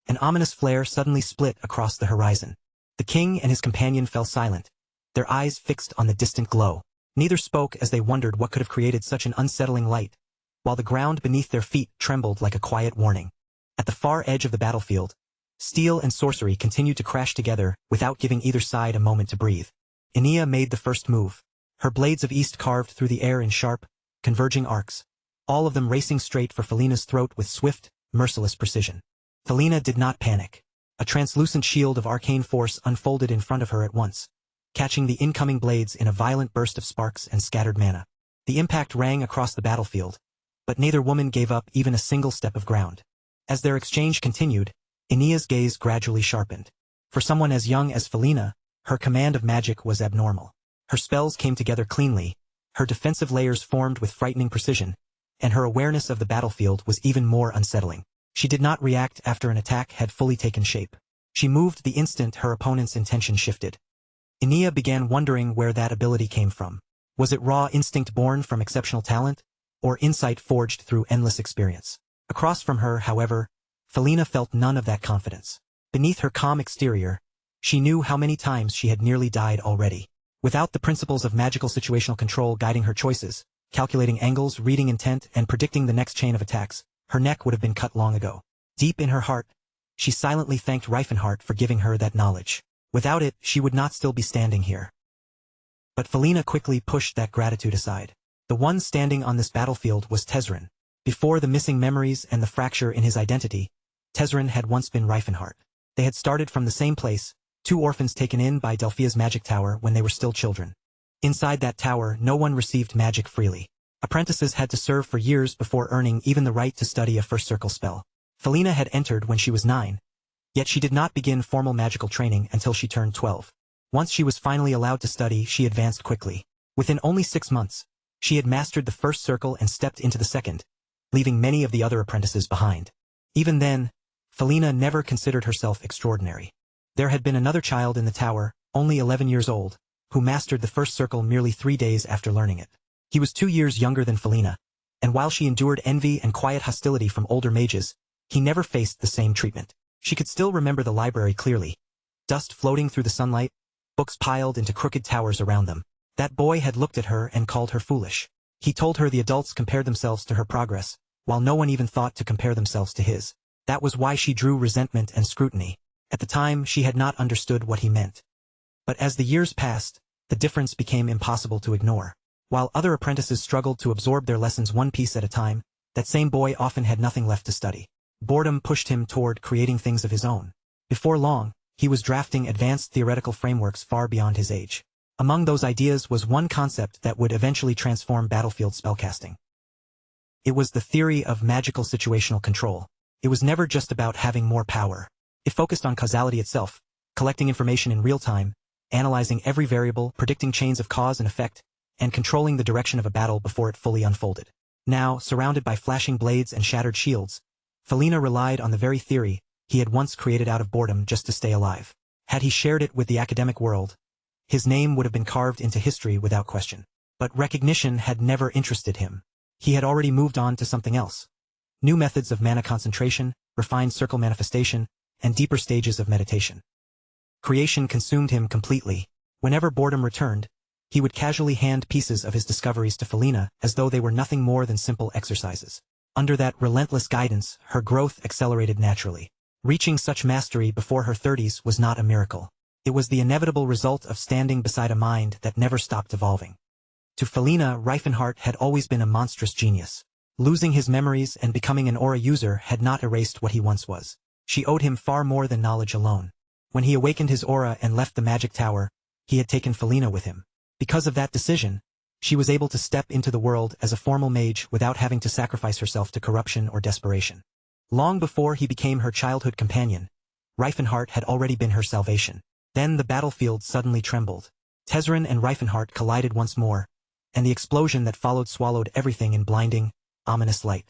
An ominous flare suddenly split across the horizon. The king and his companion fell silent, their eyes fixed on the distant glow. Neither spoke as they wondered what could have created such an unsettling light, while the ground beneath their feet trembled like a quiet warning. At the far edge of the battlefield, steel and sorcery continued to crash together without giving either side a moment to breathe. Inia made the first move. Her blades of east carved through the air in sharp, converging arcs, all of them racing straight for Felina's throat with swift, merciless precision. Felina did not panic. A translucent shield of arcane force unfolded in front of her at once, catching the incoming blades in a violent burst of sparks and scattered mana. The impact rang across the battlefield, but neither woman gave up even a single step of ground. As their exchange continued, Inia's gaze gradually sharpened. For someone as young as Felina, her command of magic was abnormal. Her spells came together cleanly, her defensive layers formed with frightening precision, and her awareness of the battlefield was even more unsettling. She did not react after an attack had fully taken shape. She moved the instant her opponent's intention shifted. Inia began wondering where that ability came from. Was it raw instinct born from exceptional talent, or insight forged through endless experience? Across from her, however, Felina felt none of that confidence. Beneath her calm exterior, she knew how many times she had nearly died already. Without the principles of magical situational control guiding her choices, calculating angles, reading intent, and predicting the next chain of attacks, her neck would have been cut long ago. Deep in her heart, she silently thanked Reifenhart for giving her that knowledge. Without it, she would not still be standing here. But Felina quickly pushed that gratitude aside. The one standing on this battlefield was Tezrin. Before the missing memories and the fracture in his identity, Tezrin had once been Reifenhart. They had started from the same place, 2 orphans taken in by Delphia's magic tower when they were still children. Inside that tower, no one received magic freely. Apprentices had to serve for years before earning even the right to study a first circle spell. Felina had entered when she was 9, yet she did not begin formal magical training until she turned 12. Once she was finally allowed to study, she advanced quickly. Within only 6 months, she had mastered the first circle and stepped into the second, leaving many of the other apprentices behind. Even then, Felina never considered herself extraordinary. There had been another child in the tower, only 11 years old, who mastered the first circle merely 3 days after learning it. He was 2 years younger than Felina, and while she endured envy and quiet hostility from older mages, he never faced the same treatment. She could still remember the library clearly. Dust floating through the sunlight, books piled into crooked towers around them. That boy had looked at her and called her foolish. He told her the adults compared themselves to her progress, while no one even thought to compare themselves to his. That was why she drew resentment and scrutiny. At the time, she had not understood what he meant. But as the years passed, the difference became impossible to ignore. While other apprentices struggled to absorb their lessons one piece at a time, that same boy often had nothing left to study. Boredom pushed him toward creating things of his own. Before long, he was drafting advanced theoretical frameworks far beyond his age. Among those ideas was one concept that would eventually transform battlefield spellcasting. It was the theory of magical situational control. It was never just about having more power. It focused on causality itself, collecting information in real time, analyzing every variable, predicting chains of cause and effect, and controlling the direction of a battle before it fully unfolded. Now, surrounded by flashing blades and shattered shields, Felina relied on the very theory he had once created out of boredom just to stay alive. Had he shared it with the academic world, his name would have been carved into history without question. But recognition had never interested him. He had already moved on to something else. New methods of mana concentration, refined circle manifestation, and deeper stages of meditation. Creation consumed him completely. Whenever boredom returned, he would casually hand pieces of his discoveries to Felina as though they were nothing more than simple exercises. Under that relentless guidance, her growth accelerated naturally. Reaching such mastery before her 30s was not a miracle. It was the inevitable result of standing beside a mind that never stopped evolving. To Felina, Reifenhart had always been a monstrous genius. Losing his memories and becoming an aura user had not erased what he once was. She owed him far more than knowledge alone. When he awakened his aura and left the magic tower, he had taken Felina with him. Because of that decision, she was able to step into the world as a formal mage without having to sacrifice herself to corruption or desperation. Long before he became her childhood companion, Reifenhart had already been her salvation. Then the battlefield suddenly trembled. Tezzeret and Reifenhart collided once more, and the explosion that followed swallowed everything in blinding, ominous light.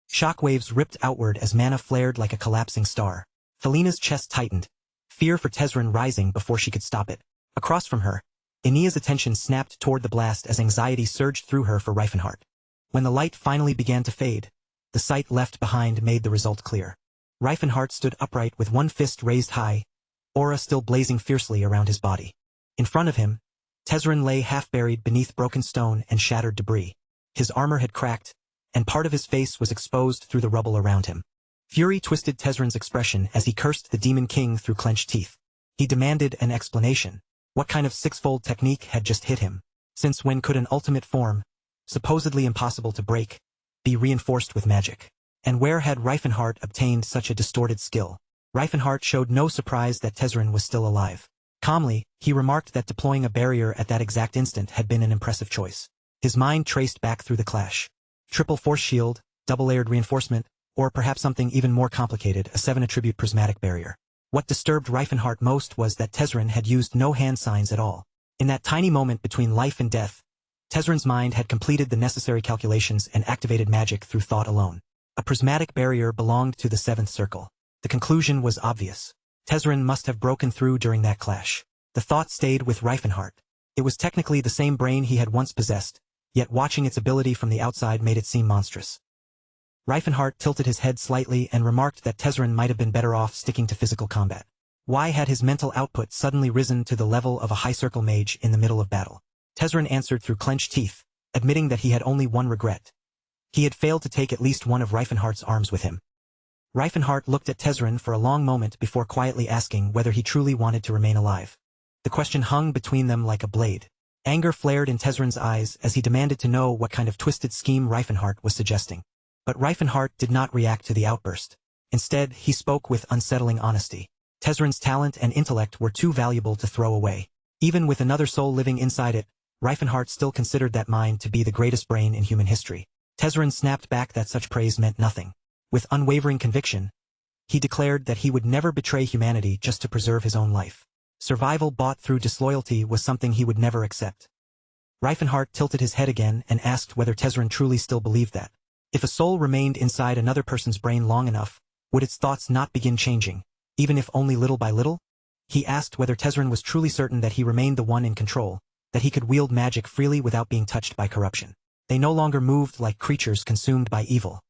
Shockwaves ripped outward as mana flared like a collapsing star. Felina's chest tightened, fear for Tezzeret rising before she could stop it. Across from her, Aenea's attention snapped toward the blast as anxiety surged through her for Reifenhart. When the light finally began to fade, the sight left behind made the result clear. Reifenhart stood upright with one fist raised high, aura still blazing fiercely around his body. In front of him, Tezzeret lay half-buried beneath broken stone and shattered debris. His armor had cracked, and part of his face was exposed through the rubble around him. Fury twisted Tezzeret's expression as he cursed the Demon King through clenched teeth. He demanded an explanation. What kind of sixfold technique had just hit him? Since when could an ultimate form, supposedly impossible to break, be reinforced with magic? And where had Reifenhart obtained such a distorted skill? Reifenhart showed no surprise that Tezzeret was still alive. Calmly, he remarked that deploying a barrier at that exact instant had been an impressive choice. His mind traced back through the clash. Triple force shield, double-layered reinforcement, or perhaps something even more complicated, a 7-attribute prismatic barrier. What disturbed Reifenhart most was that Tezzeret had used no hand signs at all. In that tiny moment between life and death, Tezzeret's mind had completed the necessary calculations and activated magic through thought alone. A prismatic barrier belonged to the 7th circle. The conclusion was obvious. Tezzeret must have broken through during that clash. The thought stayed with Reifenhart. It was technically the same brain he had once possessed, yet watching its ability from the outside made it seem monstrous. Reifenhart tilted his head slightly and remarked that Tezzeret might have been better off sticking to physical combat. Why had his mental output suddenly risen to the level of a high-circle mage in the middle of battle? Tezzeret answered through clenched teeth, admitting that he had only one regret. He had failed to take at least one of Reifenhart's arms with him. Reifenhart looked at Tezzeret for a long moment before quietly asking whether he truly wanted to remain alive. The question hung between them like a blade. Anger flared in Tezzeret's eyes as he demanded to know what kind of twisted scheme Reifenhart was suggesting. But Reifenhart did not react to the outburst. Instead, he spoke with unsettling honesty. Tezzeret's talent and intellect were too valuable to throw away. Even with another soul living inside it, Reifenhart still considered that mind to be the greatest brain in human history. Tezzeret snapped back that such praise meant nothing. With unwavering conviction, he declared that he would never betray humanity just to preserve his own life. Survival bought through disloyalty was something he would never accept. Reifenhart tilted his head again and asked whether Tezzeret truly still believed that. If a soul remained inside another person's brain long enough, would its thoughts not begin changing, even if only little by little? He asked whether Tezzeret was truly certain that he remained the one in control, that he could wield magic freely without being touched by corruption. They no longer moved like creatures consumed by evil.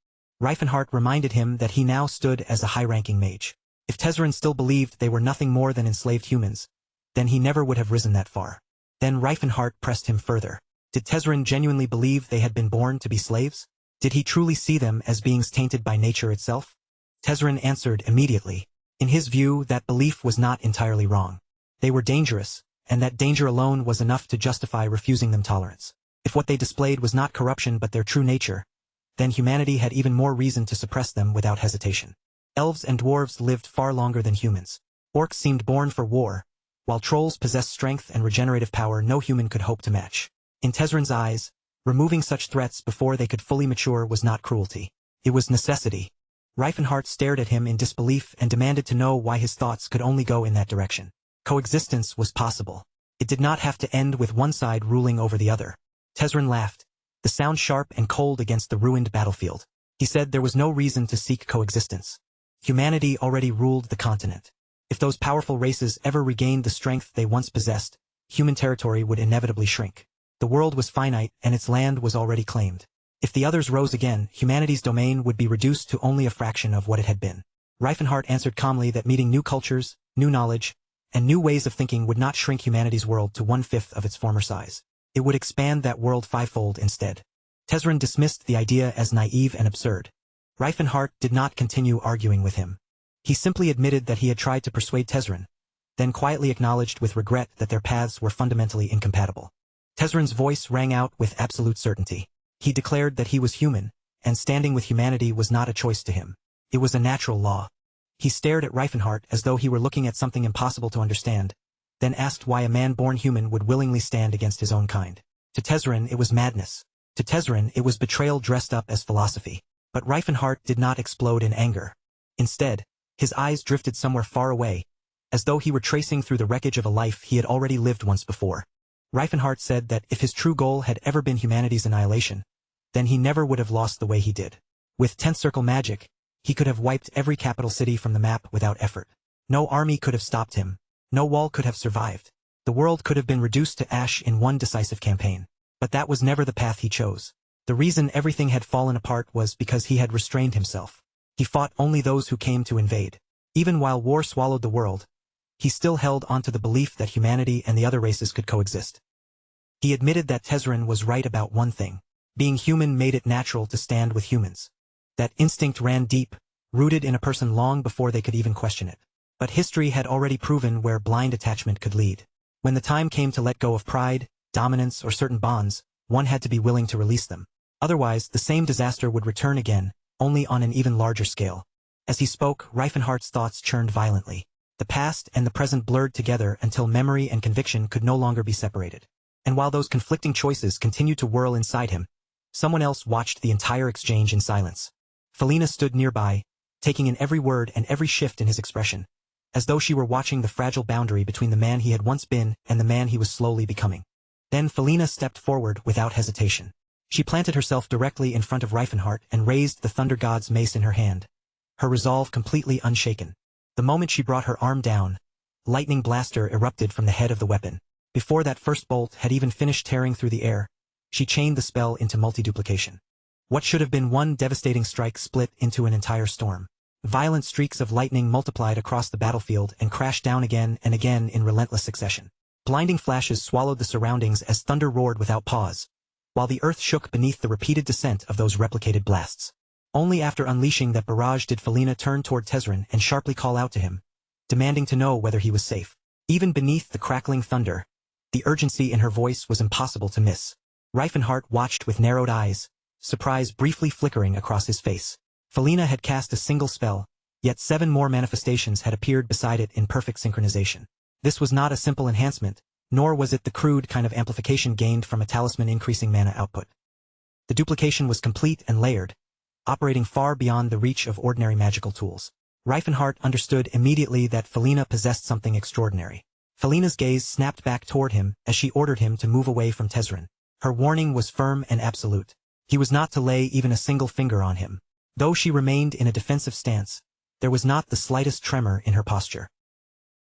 Reifenhart reminded him that he now stood as a high-ranking mage. If Tezzeret still believed they were nothing more than enslaved humans, then he never would have risen that far. Then Reifenhart pressed him further. Did Tezzeret genuinely believe they had been born to be slaves? Did he truly see them as beings tainted by nature itself? Tezzeret answered immediately. In his view, that belief was not entirely wrong. They were dangerous, and that danger alone was enough to justify refusing them tolerance. If what they displayed was not corruption but their true nature, then humanity had even more reason to suppress them without hesitation. Elves and dwarves lived far longer than humans. Orcs seemed born for war, while trolls possessed strength and regenerative power no human could hope to match. In Tezzeret's eyes, removing such threats before they could fully mature was not cruelty. It was necessity. Reifenhart stared at him in disbelief and demanded to know why his thoughts could only go in that direction. Coexistence was possible. It did not have to end with one side ruling over the other. Tezzeret laughed, the sound sharp and cold against the ruined battlefield. He said there was no reason to seek coexistence. Humanity already ruled the continent. If those powerful races ever regained the strength they once possessed, human territory would inevitably shrink. The world was finite and its land was already claimed. If the others rose again, humanity's domain would be reduced to only a fraction of what it had been. Reifenhart answered calmly that meeting new cultures, new knowledge, and new ways of thinking would not shrink humanity's world to 1/5 of its former size. It would expand that world fivefold instead. Tezzeret dismissed the idea as naive and absurd. Reifenhart did not continue arguing with him. He simply admitted that he had tried to persuade Tezzeret, then quietly acknowledged with regret that their paths were fundamentally incompatible. Tezzeret's voice rang out with absolute certainty. He declared that he was human, and standing with humanity was not a choice to him. It was a natural law. He stared at Reifenhart as though he were looking at something impossible to understand, then asked why a man born human would willingly stand against his own kind. To Tezzeret it was madness. To Tezzeret it was betrayal dressed up as philosophy. But Reifenhart did not explode in anger. Instead, his eyes drifted somewhere far away, as though he were tracing through the wreckage of a life he had already lived once before. Reifenhart said that if his true goal had ever been humanity's annihilation, then he never would have lost the way he did. With 10th circle magic, he could have wiped every capital city from the map without effort. No army could have stopped him. No wall could have survived. The world could have been reduced to ash in one decisive campaign. But that was never the path he chose. The reason everything had fallen apart was because he had restrained himself. He fought only those who came to invade. Even while war swallowed the world, he still held onto the belief that humanity and the other races could coexist. He admitted that Tezzeret was right about one thing. Being human made it natural to stand with humans. That instinct ran deep, rooted in a person long before they could even question it. But history had already proven where blind attachment could lead. When the time came to let go of pride, dominance, or certain bonds, one had to be willing to release them. Otherwise, the same disaster would return again, only on an even larger scale. As he spoke, Reifenhart's thoughts churned violently. The past and the present blurred together until memory and conviction could no longer be separated. And while those conflicting choices continued to whirl inside him, someone else watched the entire exchange in silence. Felina stood nearby, taking in every word and every shift in his expression, as though she were watching the fragile boundary between the man he had once been and the man he was slowly becoming. Then Felina stepped forward without hesitation. She planted herself directly in front of Reifenhart and raised the Thunder God's mace in her hand, her resolve completely unshaken. The moment she brought her arm down, lightning blaster erupted from the head of the weapon. Before that first bolt had even finished tearing through the air, she chained the spell into multiduplication. What should have been one devastating strike split into an entire storm. Violent streaks of lightning multiplied across the battlefield and crashed down again and again in relentless succession. Blinding flashes swallowed the surroundings as thunder roared without pause, while the earth shook beneath the repeated descent of those replicated blasts. Only after unleashing that barrage did Felina turn toward Tezzeret and sharply call out to him, demanding to know whether he was safe. Even beneath the crackling thunder, the urgency in her voice was impossible to miss. Reifenhart watched with narrowed eyes, surprise briefly flickering across his face. Felina had cast a single spell, yet 7 more manifestations had appeared beside it in perfect synchronization. This was not a simple enhancement, nor was it the crude kind of amplification gained from a talisman increasing mana output. The duplication was complete and layered, operating far beyond the reach of ordinary magical tools. Reifenhart understood immediately that Felina possessed something extraordinary. Felina's gaze snapped back toward him as she ordered him to move away from Tezrin. Her warning was firm and absolute. He was not to lay even a single finger on him. Though she remained in a defensive stance, there was not the slightest tremor in her posture.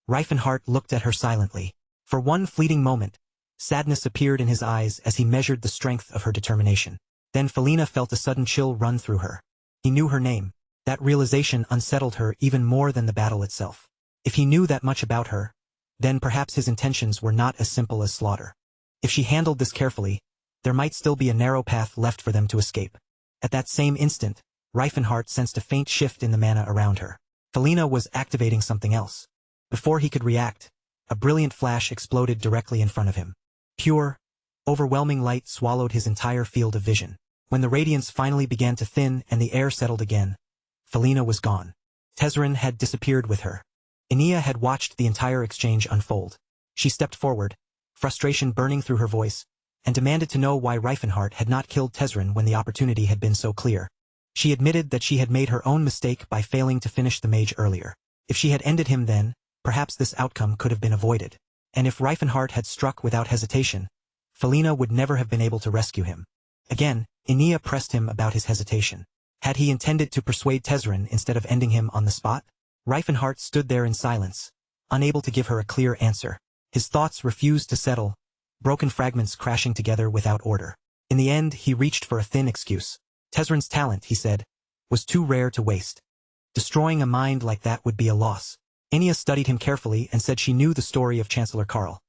Reifenhart looked at her silently. For one fleeting moment, sadness appeared in his eyes as he measured the strength of her determination. Then Felina felt a sudden chill run through her. He knew her name. That realization unsettled her even more than the battle itself. If he knew that much about her, then perhaps his intentions were not as simple as slaughter. If she handled this carefully, there might still be a narrow path left for them to escape. At that same instant, Reifenhart sensed a faint shift in the mana around her. Felina was activating something else. Before he could react, a brilliant flash exploded directly in front of him. Pure, overwhelming light swallowed his entire field of vision. When the radiance finally began to thin and the air settled again, Felina was gone. Tezrin had disappeared with her. Inia had watched the entire exchange unfold. She stepped forward, frustration burning through her voice, and demanded to know why Reifenhart had not killed Tezrin when the opportunity had been so clear. She admitted that she had made her own mistake by failing to finish the mage earlier. If she had ended him then, perhaps this outcome could have been avoided. And if Reifenhart had struck without hesitation, Felina would never have been able to rescue him. Again, Inia pressed him about his hesitation. Had he intended to persuade Tezrin instead of ending him on the spot? Reifenhart stood there in silence, unable to give her a clear answer. His thoughts refused to settle, broken fragments crashing together without order. In the end, he reached for a thin excuse. Tezrin's talent, he said, was too rare to waste. Destroying a mind like that would be a loss. Inia studied him carefully and said she knew the story of Chancellor Karl,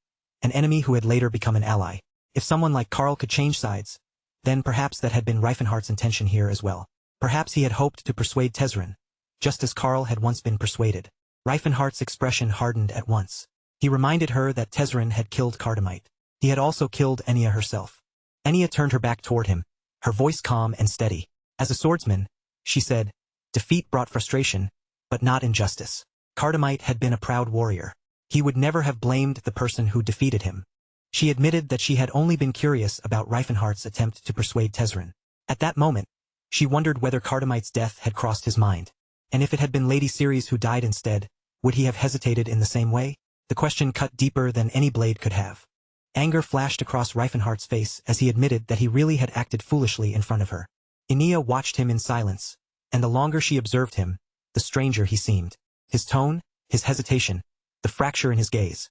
an enemy who had later become an ally. If someone like Karl could change sides, then perhaps that had been Reifenhart's intention here as well. Perhaps he had hoped to persuade Tezrin, just as Karl had once been persuaded. Reifenhart's expression hardened at once. He reminded her that Tezrin had killed Cardamite. He had also killed Inia herself. Inia turned her back toward him, her voice calm and steady. As a swordsman, she said, defeat brought frustration, but not injustice. Cardamite had been a proud warrior. He would never have blamed the person who defeated him. She admitted that she had only been curious about Reifenhart's attempt to persuade Tezrin. At that moment, she wondered whether Cardamite's death had crossed his mind. And if it had been Lady Ceres who died instead, would he have hesitated in the same way? The question cut deeper than any blade could have. Anger flashed across Reifenhart's face as he admitted that he really had acted foolishly in front of her. Inia watched him in silence, and the longer she observed him, the stranger he seemed. His tone, his hesitation, the fracture in his gaze.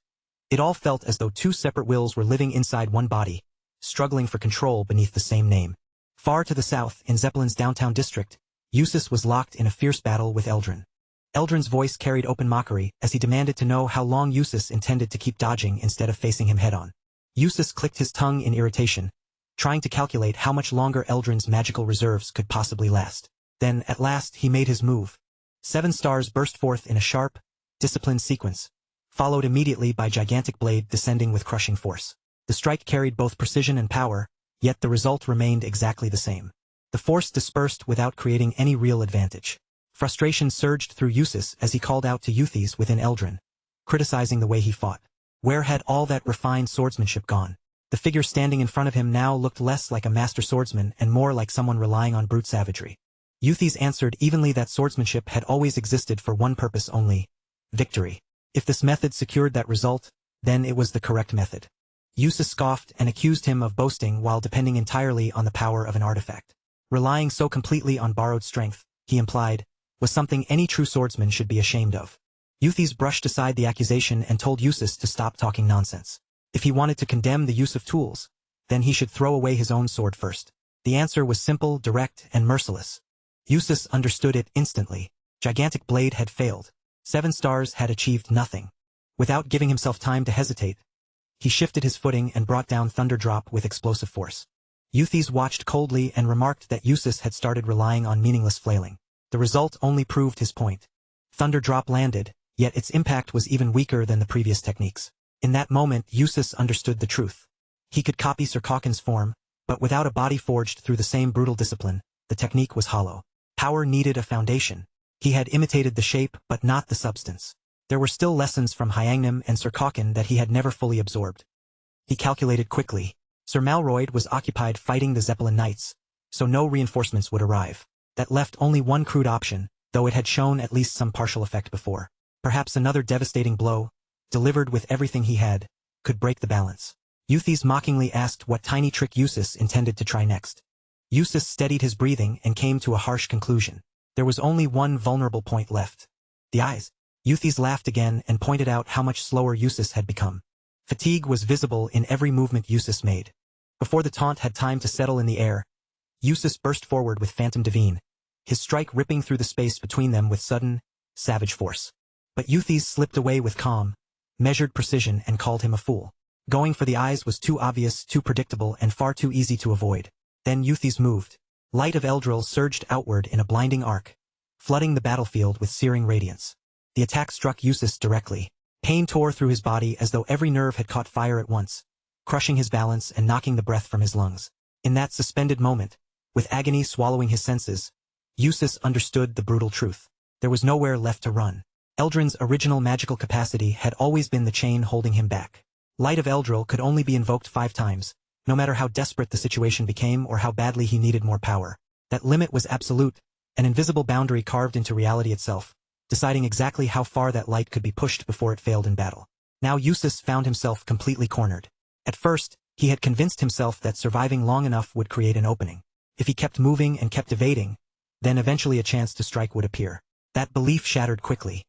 It all felt as though two separate wills were living inside one body, struggling for control beneath the same name. Far to the south, in Zeppelin's downtown district, Eustace was locked in a fierce battle with Eldrin. Eldrin's voice carried open mockery as he demanded to know how long Eustace intended to keep dodging instead of facing him head-on. Eustace clicked his tongue in irritation, trying to calculate how much longer Eldrin's magical reserves could possibly last. Then, at last, he made his move. 7 stars burst forth in a sharp, disciplined sequence, followed immediately by gigantic blade descending with crushing force. The strike carried both precision and power, yet the result remained exactly the same. The force dispersed without creating any real advantage. Frustration surged through Eustace as he called out to Euthes within Eldrin, criticizing the way he fought. Where had all that refined swordsmanship gone? The figure standing in front of him now looked less like a master swordsman and more like someone relying on brute savagery. Euthes answered evenly that swordsmanship had always existed for one purpose only: victory. If this method secured that result, then it was the correct method. Eustace scoffed and accused him of boasting while depending entirely on the power of an artifact. Relying so completely on borrowed strength, he implied, was something any true swordsman should be ashamed of. Euthes brushed aside the accusation and told Eustace to stop talking nonsense. If he wanted to condemn the use of tools, then he should throw away his own sword first. The answer was simple, direct, and merciless. Eustace understood it instantly. Gigantic blade had failed. 7 stars had achieved nothing. Without giving himself time to hesitate, he shifted his footing and brought down Thunder Drop with explosive force. Euthes watched coldly and remarked that Eustace had started relying on meaningless flailing. The result only proved his point. Thunder Drop landed, yet its impact was even weaker than the previous techniques. In that moment, Eustace understood the truth. He could copy Sir Caucan's form, but without a body forged through the same brutal discipline, the technique was hollow. Power needed a foundation. He had imitated the shape, but not the substance. There were still lessons from Hyangnim and Sir Caucan that he had never fully absorbed. He calculated quickly. Sir Malroyd was occupied fighting the Zeppelin Knights, so no reinforcements would arrive. That left only one crude option, though it had shown at least some partial effect before. Perhaps another devastating blow, delivered with everything he had, could break the balance. Euthes mockingly asked what tiny trick Eustace intended to try next. Eustace steadied his breathing and came to a harsh conclusion. There was only one vulnerable point left. The eyes. Euthes laughed again and pointed out how much slower Eustace had become. Fatigue was visible in every movement Eustace made. Before the taunt had time to settle in the air, Eustace burst forward with Phantom Divine, his strike ripping through the space between them with sudden, savage force. But Euthes slipped away with calm, measured precision and called him a fool. Going for the eyes was too obvious, too predictable, and far too easy to avoid. Then Euthes moved. Light of Eldril surged outward in a blinding arc, flooding the battlefield with searing radiance. The attack struck Eustace directly. Pain tore through his body as though every nerve had caught fire at once, crushing his balance and knocking the breath from his lungs. In that suspended moment, with agony swallowing his senses, Eustace understood the brutal truth. There was nowhere left to run. Eldrin's original magical capacity had always been the chain holding him back. Light of Eldril could only be invoked 5 times, no matter how desperate the situation became or how badly he needed more power. That limit was absolute, an invisible boundary carved into reality itself, deciding exactly how far that light could be pushed before it failed in battle. Now Eustace found himself completely cornered. At first, he had convinced himself that surviving long enough would create an opening. If he kept moving and kept evading, then eventually a chance to strike would appear. That belief shattered quickly.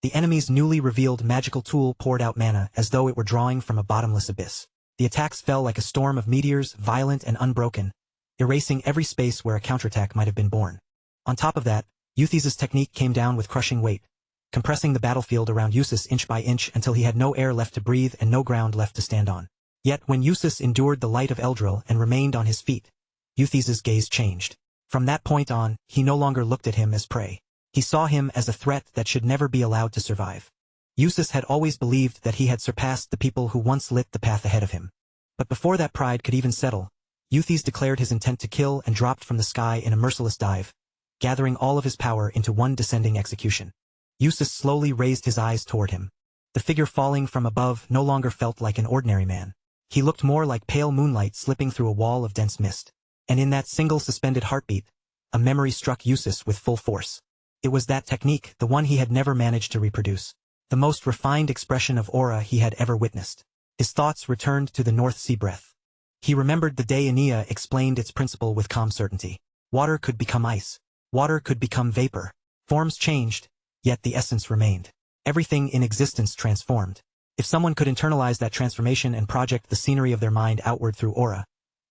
The enemy's newly revealed magical tool poured out mana as though it were drawing from a bottomless abyss. The attacks fell like a storm of meteors, violent and unbroken, erasing every space where a counterattack might have been born. On top of that, Euthes's technique came down with crushing weight, compressing the battlefield around Eustace inch by inch until he had no air left to breathe and no ground left to stand on. Yet when Eustace endured the light of Eldril and remained on his feet, Euthes's gaze changed. From that point on, he no longer looked at him as prey. He saw him as a threat that should never be allowed to survive. Eustace had always believed that he had surpassed the people who once lit the path ahead of him. But before that pride could even settle, Euthes declared his intent to kill and dropped from the sky in a merciless dive, gathering all of his power into one descending execution. Eustace slowly raised his eyes toward him. The figure falling from above no longer felt like an ordinary man. He looked more like pale moonlight slipping through a wall of dense mist. And in that single suspended heartbeat, a memory struck Eustace with full force. It was that technique, the one he had never managed to reproduce. The most refined expression of aura he had ever witnessed. His thoughts returned to the North Sea breath. He remembered the day Aenea explained its principle with calm certainty. Water could become ice. Water could become vapor. Forms changed, yet the essence remained. Everything in existence transformed. If someone could internalize that transformation and project the scenery of their mind outward through aura,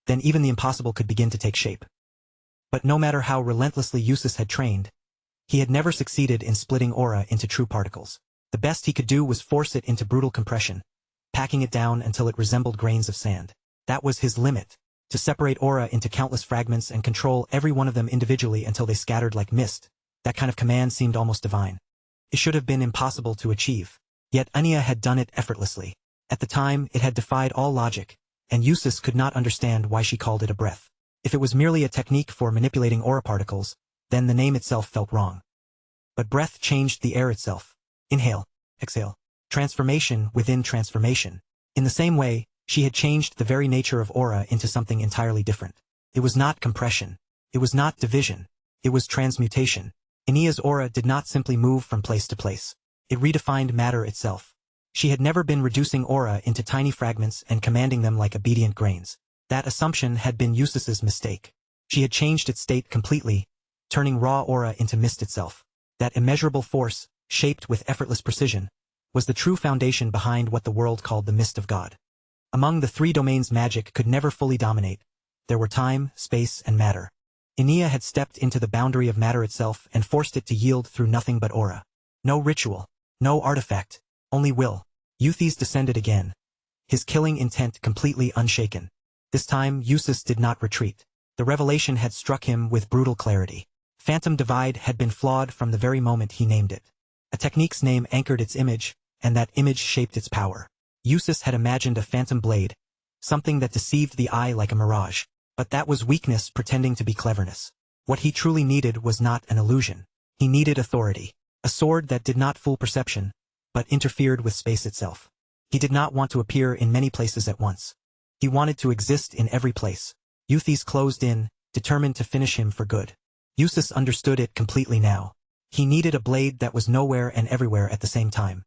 then even the impossible could begin to take shape. But no matter how relentlessly Eustace had trained, he had never succeeded in splitting aura into true particles. The best he could do was force it into brutal compression, packing it down until it resembled grains of sand. That was his limit, to separate aura into countless fragments and control every one of them individually until they scattered like mist. That kind of command seemed almost divine. It should have been impossible to achieve. Yet Aenea had done it effortlessly. At the time, it had defied all logic, and Eustace could not understand why she called it a breath. If it was merely a technique for manipulating aura particles, then the name itself felt wrong. But breath changed the air itself. Inhale, exhale. Transformation within transformation. In the same way, she had changed the very nature of aura into something entirely different. It was not compression. It was not division. It was transmutation. Aenea's aura did not simply move from place to place. It redefined matter itself. She had never been reducing aura into tiny fragments and commanding them like obedient grains. That assumption had been Eustace's mistake. She had changed its state completely, turning raw aura into mist itself. That immeasurable force, shaped with effortless precision, was the true foundation behind what the world called the mist of God. Among the 3 domains magic could never fully dominate, there were time, space, and matter. Aenea had stepped into the boundary of matter itself and forced it to yield through nothing but aura. No ritual, no artifact, only will. Euthes descended again, his killing intent completely unshaken. This time Eustace did not retreat. The revelation had struck him with brutal clarity. Phantom Divide had been flawed from the very moment he named it. A technique's name anchored its image, and that image shaped its power. Eustace had imagined a phantom blade, something that deceived the eye like a mirage. But that was weakness pretending to be cleverness. What he truly needed was not an illusion. He needed authority. A sword that did not fool perception, but interfered with space itself. He did not want to appear in many places at once. He wanted to exist in every place. Euthy's closed in, determined to finish him for good. Eustace understood it completely now. He needed a blade that was nowhere and everywhere at the same time.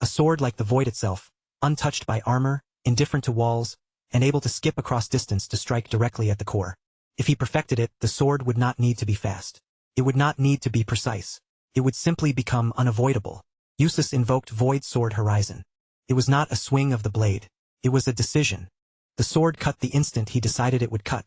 A sword like the void itself, untouched by armor, indifferent to walls, and able to skip across distance to strike directly at the core. If he perfected it, the sword would not need to be fast. It would not need to be precise. It would simply become unavoidable. Eustace invoked Void Sword Horizon. It was not a swing of the blade. It was a decision. The sword cut the instant he decided it would cut,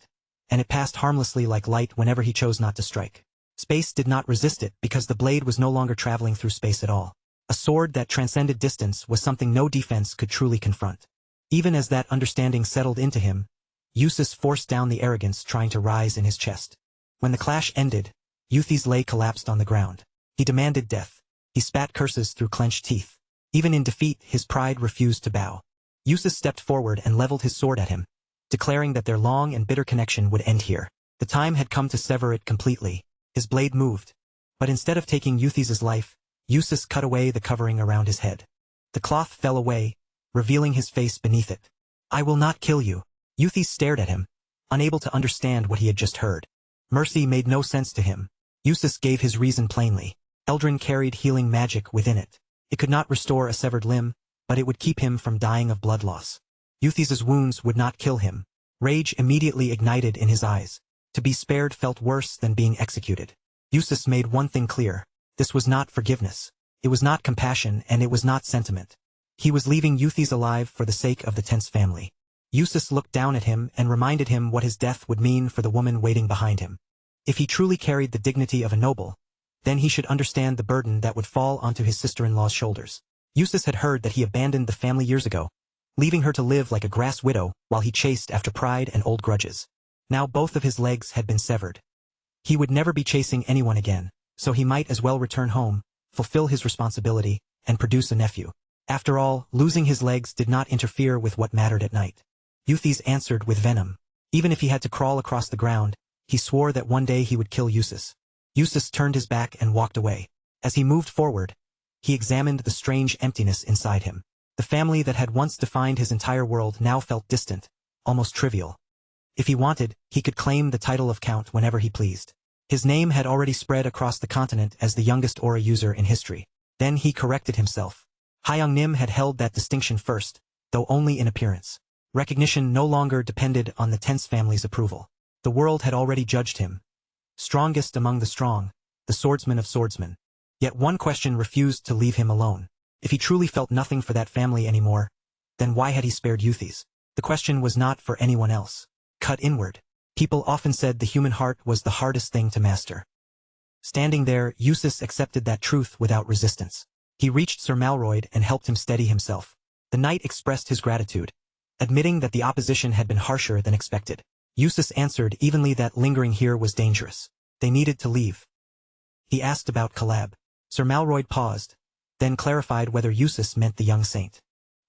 and it passed harmlessly like light whenever he chose not to strike. Space did not resist it because the blade was no longer traveling through space at all. A sword that transcended distance was something no defense could truly confront. Even as that understanding settled into him, Eustace forced down the arrogance trying to rise in his chest. When the clash ended, Euthy's lay collapsed on the ground. He demanded death. He spat curses through clenched teeth. Even in defeat, his pride refused to bow. Eustace stepped forward and leveled his sword at him, declaring that their long and bitter connection would end here. The time had come to sever it completely. His blade moved. But instead of taking Euthy's life, Eustace cut away the covering around his head. The cloth fell away, revealing his face beneath it. "I will not kill you." Euthy stared at him, unable to understand what he had just heard. Mercy made no sense to him. Eustace gave his reason plainly. Eldrin carried healing magic within it. It could not restore a severed limb, but it would keep him from dying of blood loss. Euthy's wounds would not kill him. Rage immediately ignited in his eyes. To be spared felt worse than being executed. Eustace made one thing clear. This was not forgiveness. It was not compassion, and it was not sentiment. He was leaving Euthy's alive for the sake of the Tense family. Eustace looked down at him and reminded him what his death would mean for the woman waiting behind him. If he truly carried the dignity of a noble, then he should understand the burden that would fall onto his sister-in-law's shoulders. Eustace had heard that he abandoned the family years ago, leaving her to live like a grass widow while he chased after pride and old grudges. Now both of his legs had been severed. He would never be chasing anyone again, so he might as well return home, fulfill his responsibility, and produce a nephew. After all, losing his legs did not interfere with what mattered at night. Euthy's answered with venom. Even if he had to crawl across the ground, he swore that one day he would kill Eustace. Eustace turned his back and walked away. As he moved forward, he examined the strange emptiness inside him. The family that had once defined his entire world now felt distant, almost trivial. If he wanted, he could claim the title of Count whenever he pleased. His name had already spread across the continent as the youngest aura user in history. Then he corrected himself. Hyung Nim had held that distinction first, though only in appearance. Recognition no longer depended on the Tense family's approval. The world had already judged him. Strongest among the strong, the swordsman of swordsmen. Yet one question refused to leave him alone. If he truly felt nothing for that family anymore, then why had he spared Euthy's? The question was not for anyone else. Cut inward. People often said the human heart was the hardest thing to master. Standing there, Eustace accepted that truth without resistance. He reached Sir Malroyd and helped him steady himself. The knight expressed his gratitude, admitting that the opposition had been harsher than expected. Eustace answered evenly that lingering here was dangerous. They needed to leave. He asked about Calab. Sir Malroyd paused, then clarified whether Eustace meant the young saint.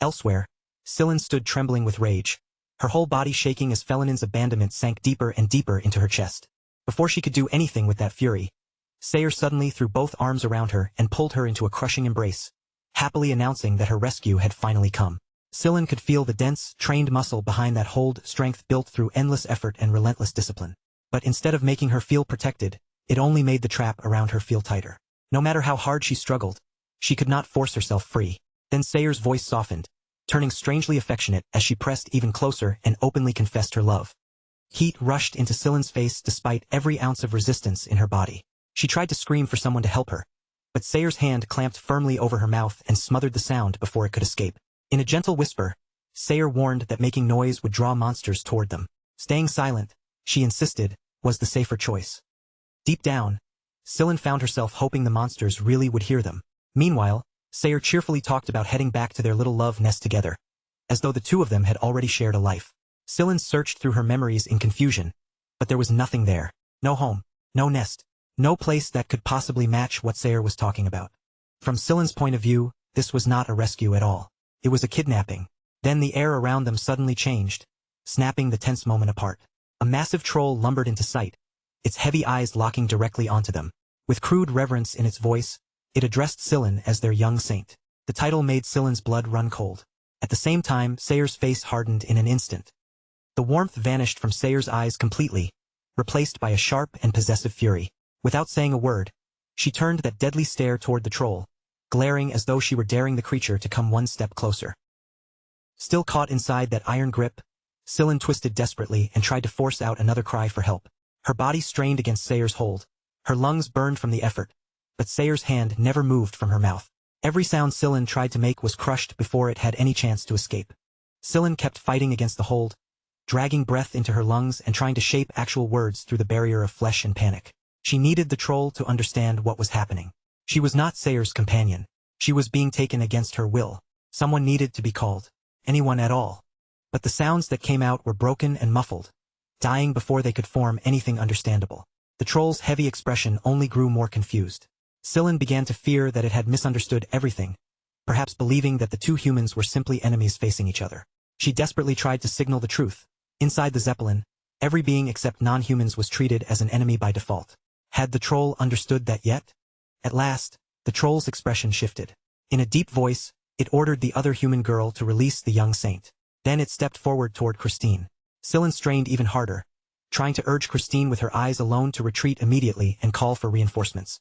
Elsewhere, Scyllin stood trembling with rage, her whole body shaking as Felanin's abandonment sank deeper and deeper into her chest. Before she could do anything with that fury, Sayer suddenly threw both arms around her and pulled her into a crushing embrace, happily announcing that her rescue had finally come. Scyllin could feel the dense, trained muscle behind that hold, strength built through endless effort and relentless discipline. But instead of making her feel protected, it only made the trap around her feel tighter. No matter how hard she struggled, she could not force herself free. Then Sayer's voice softened, turning strangely affectionate as she pressed even closer and openly confessed her love. Heat rushed into Scylin's face despite every ounce of resistance in her body. She tried to scream for someone to help her, but Sayer's hand clamped firmly over her mouth and smothered the sound before it could escape. In a gentle whisper, Sayer warned that making noise would draw monsters toward them. Staying silent, she insisted, was the safer choice. Deep down, Scyllin found herself hoping the monsters really would hear them. Meanwhile, Sayer cheerfully talked about heading back to their little love nest together, as though the two of them had already shared a life. Scyllin searched through her memories in confusion, but there was nothing there. No home, no nest, no place that could possibly match what Sayer was talking about. From Scylin's point of view, this was not a rescue at all. It was a kidnapping. Then the air around them suddenly changed, snapping the tense moment apart. A massive troll lumbered into sight, its heavy eyes locking directly onto them. With crude reverence in its voice, it addressed Scyllin as their young saint. The title made Scylin's blood run cold. At the same time, Sayer's face hardened in an instant. The warmth vanished from Sayer's eyes completely, replaced by a sharp and possessive fury. Without saying a word, she turned that deadly stare toward the troll, glaring as though she were daring the creature to come one step closer. Still caught inside that iron grip, Sillin twisted desperately and tried to force out another cry for help. Her body strained against Sayer's hold. Her lungs burned from the effort, but Sayer's hand never moved from her mouth. Every sound Sillin tried to make was crushed before it had any chance to escape. Sillin kept fighting against the hold, dragging breath into her lungs and trying to shape actual words through the barrier of flesh and panic. She needed the troll to understand what was happening. She was not Sayer's companion. She was being taken against her will. Someone needed to be called. Anyone at all. But the sounds that came out were broken and muffled, dying before they could form anything understandable. The troll's heavy expression only grew more confused. Sillin began to fear that it had misunderstood everything, perhaps believing that the two humans were simply enemies facing each other. She desperately tried to signal the truth. Inside the Zeppelin, every being except non-humans was treated as an enemy by default. Had the troll understood that yet? At last, the troll's expression shifted. In a deep voice, it ordered the other human girl to release the young saint. Then it stepped forward toward Christine. Sillin strained even harder, trying to urge Christine with her eyes alone to retreat immediately and call for reinforcements.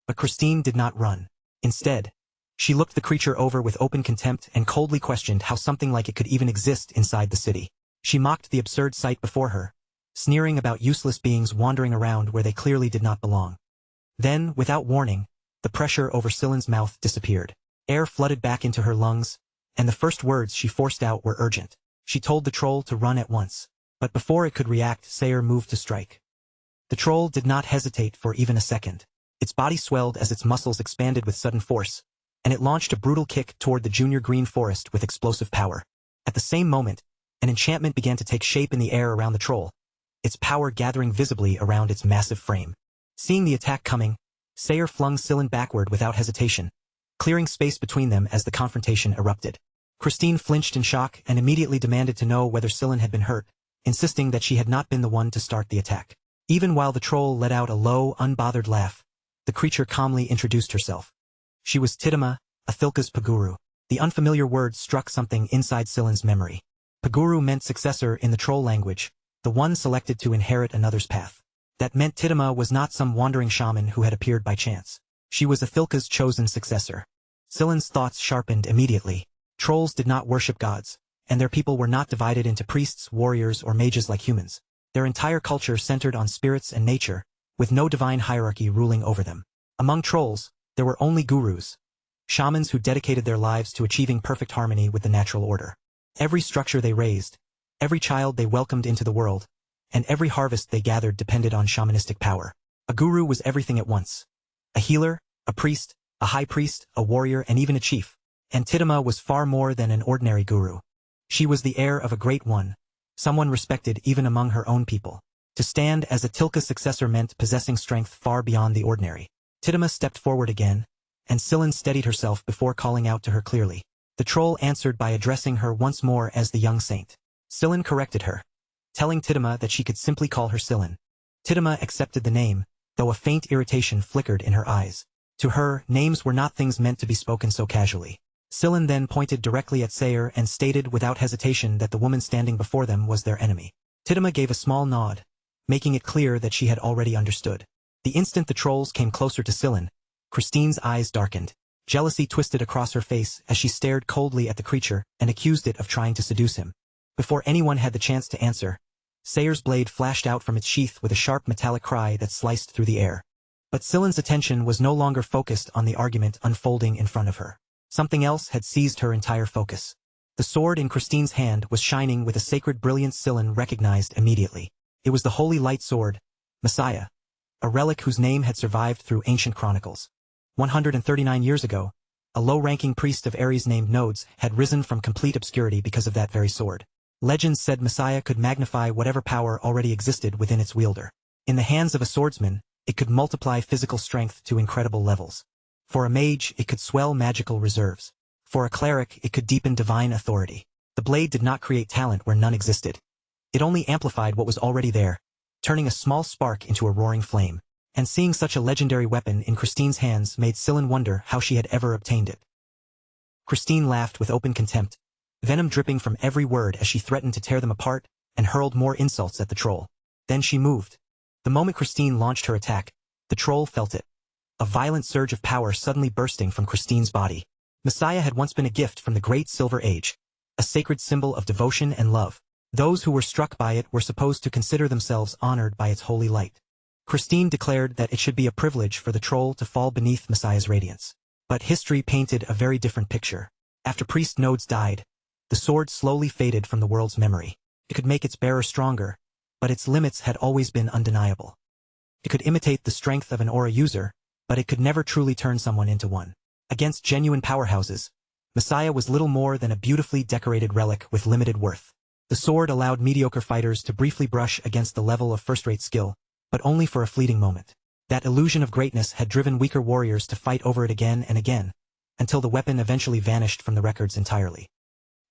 But Christine did not run. Instead, she looked the creature over with open contempt and coldly questioned how something like it could even exist inside the city. She mocked the absurd sight before her, sneering about useless beings wandering around where they clearly did not belong. Then, without warning, the pressure over Sillin's mouth disappeared. Air flooded back into her lungs, and the first words she forced out were urgent. She told the troll to run at once. But before it could react, Sayer moved to strike. The troll did not hesitate for even a second. Its body swelled as its muscles expanded with sudden force, and it launched a brutal kick toward the junior green forest with explosive power. At the same moment, an enchantment began to take shape in the air around the troll, its power gathering visibly around its massive frame. Seeing the attack coming, Sayer flung Sillin backward without hesitation, clearing space between them as the confrontation erupted. Christine flinched in shock and immediately demanded to know whether Sillin had been hurt, insisting that she had not been the one to start the attack. Even while the troll let out a low, unbothered laugh, the creature calmly introduced herself. She was Tidima, Athilka's Paguru. The unfamiliar word struck something inside Sillin's memory. Paguru meant successor in the troll language, the one selected to inherit another's path. That meant Tidima was not some wandering shaman who had appeared by chance. She was Athilka's chosen successor. Sillin's thoughts sharpened immediately. Trolls did not worship gods, and their people were not divided into priests, warriors, or mages like humans. Their entire culture centered on spirits and nature, with no divine hierarchy ruling over them. Among trolls, there were only gurus, shamans who dedicated their lives to achieving perfect harmony with the natural order. Every structure they raised, every child they welcomed into the world, and every harvest they gathered depended on shamanistic power. A guru was everything at once. A healer, a priest, a high priest, a warrior, and even a chief. And Tidima was far more than an ordinary guru. She was the heir of a great one, someone respected even among her own people. To stand as Athilka's successor meant possessing strength far beyond the ordinary. Tidima stepped forward again, and Sillin steadied herself before calling out to her clearly. The troll answered by addressing her once more as the young saint. Sillin corrected her, telling Tidima that she could simply call her Sillin. Tidima accepted the name, though a faint irritation flickered in her eyes. To her, names were not things meant to be spoken so casually. Sillin then pointed directly at Sayer and stated without hesitation that the woman standing before them was their enemy. Tidima gave a small nod, making it clear that she had already understood. The instant the trolls came closer to Sillin, Christine's eyes darkened. Jealousy twisted across her face as she stared coldly at the creature and accused it of trying to seduce him. Before anyone had the chance to answer, Sayer's blade flashed out from its sheath with a sharp metallic cry that sliced through the air. But Sillin's attention was no longer focused on the argument unfolding in front of her. Something else had seized her entire focus. The sword in Christine's hand was shining with a sacred brilliance Sillin recognized immediately. It was the holy light sword, Messiah, a relic whose name had survived through ancient chronicles. 139 years ago, a low-ranking priest of Ares named Nodes had risen from complete obscurity because of that very sword. Legends said Messiah could magnify whatever power already existed within its wielder. In the hands of a swordsman, it could multiply physical strength to incredible levels. For a mage, it could swell magical reserves. For a cleric, it could deepen divine authority. The blade did not create talent where none existed. It only amplified what was already there, turning a small spark into a roaring flame. And seeing such a legendary weapon in Christine's hands made Sillin wonder how she had ever obtained it. Christine laughed with open contempt, venom dripping from every word as she threatened to tear them apart and hurled more insults at the troll. Then she moved. The moment Christine launched her attack, the troll felt it. A violent surge of power suddenly bursting from Christine's body. Messiah had once been a gift from the Great Silver Age, a sacred symbol of devotion and love. Those who were struck by it were supposed to consider themselves honored by its holy light. Christine declared that it should be a privilege for the troll to fall beneath Messiah's radiance. But history painted a very different picture. After Priest Nodes died, the sword slowly faded from the world's memory. It could make its bearer stronger, but its limits had always been undeniable. It could imitate the strength of an aura user, but it could never truly turn someone into one. Against genuine powerhouses, Messiah was little more than a beautifully decorated relic with limited worth. The sword allowed mediocre fighters to briefly brush against the level of first-rate skill, but only for a fleeting moment. That illusion of greatness had driven weaker warriors to fight over it again and again, until the weapon eventually vanished from the records entirely.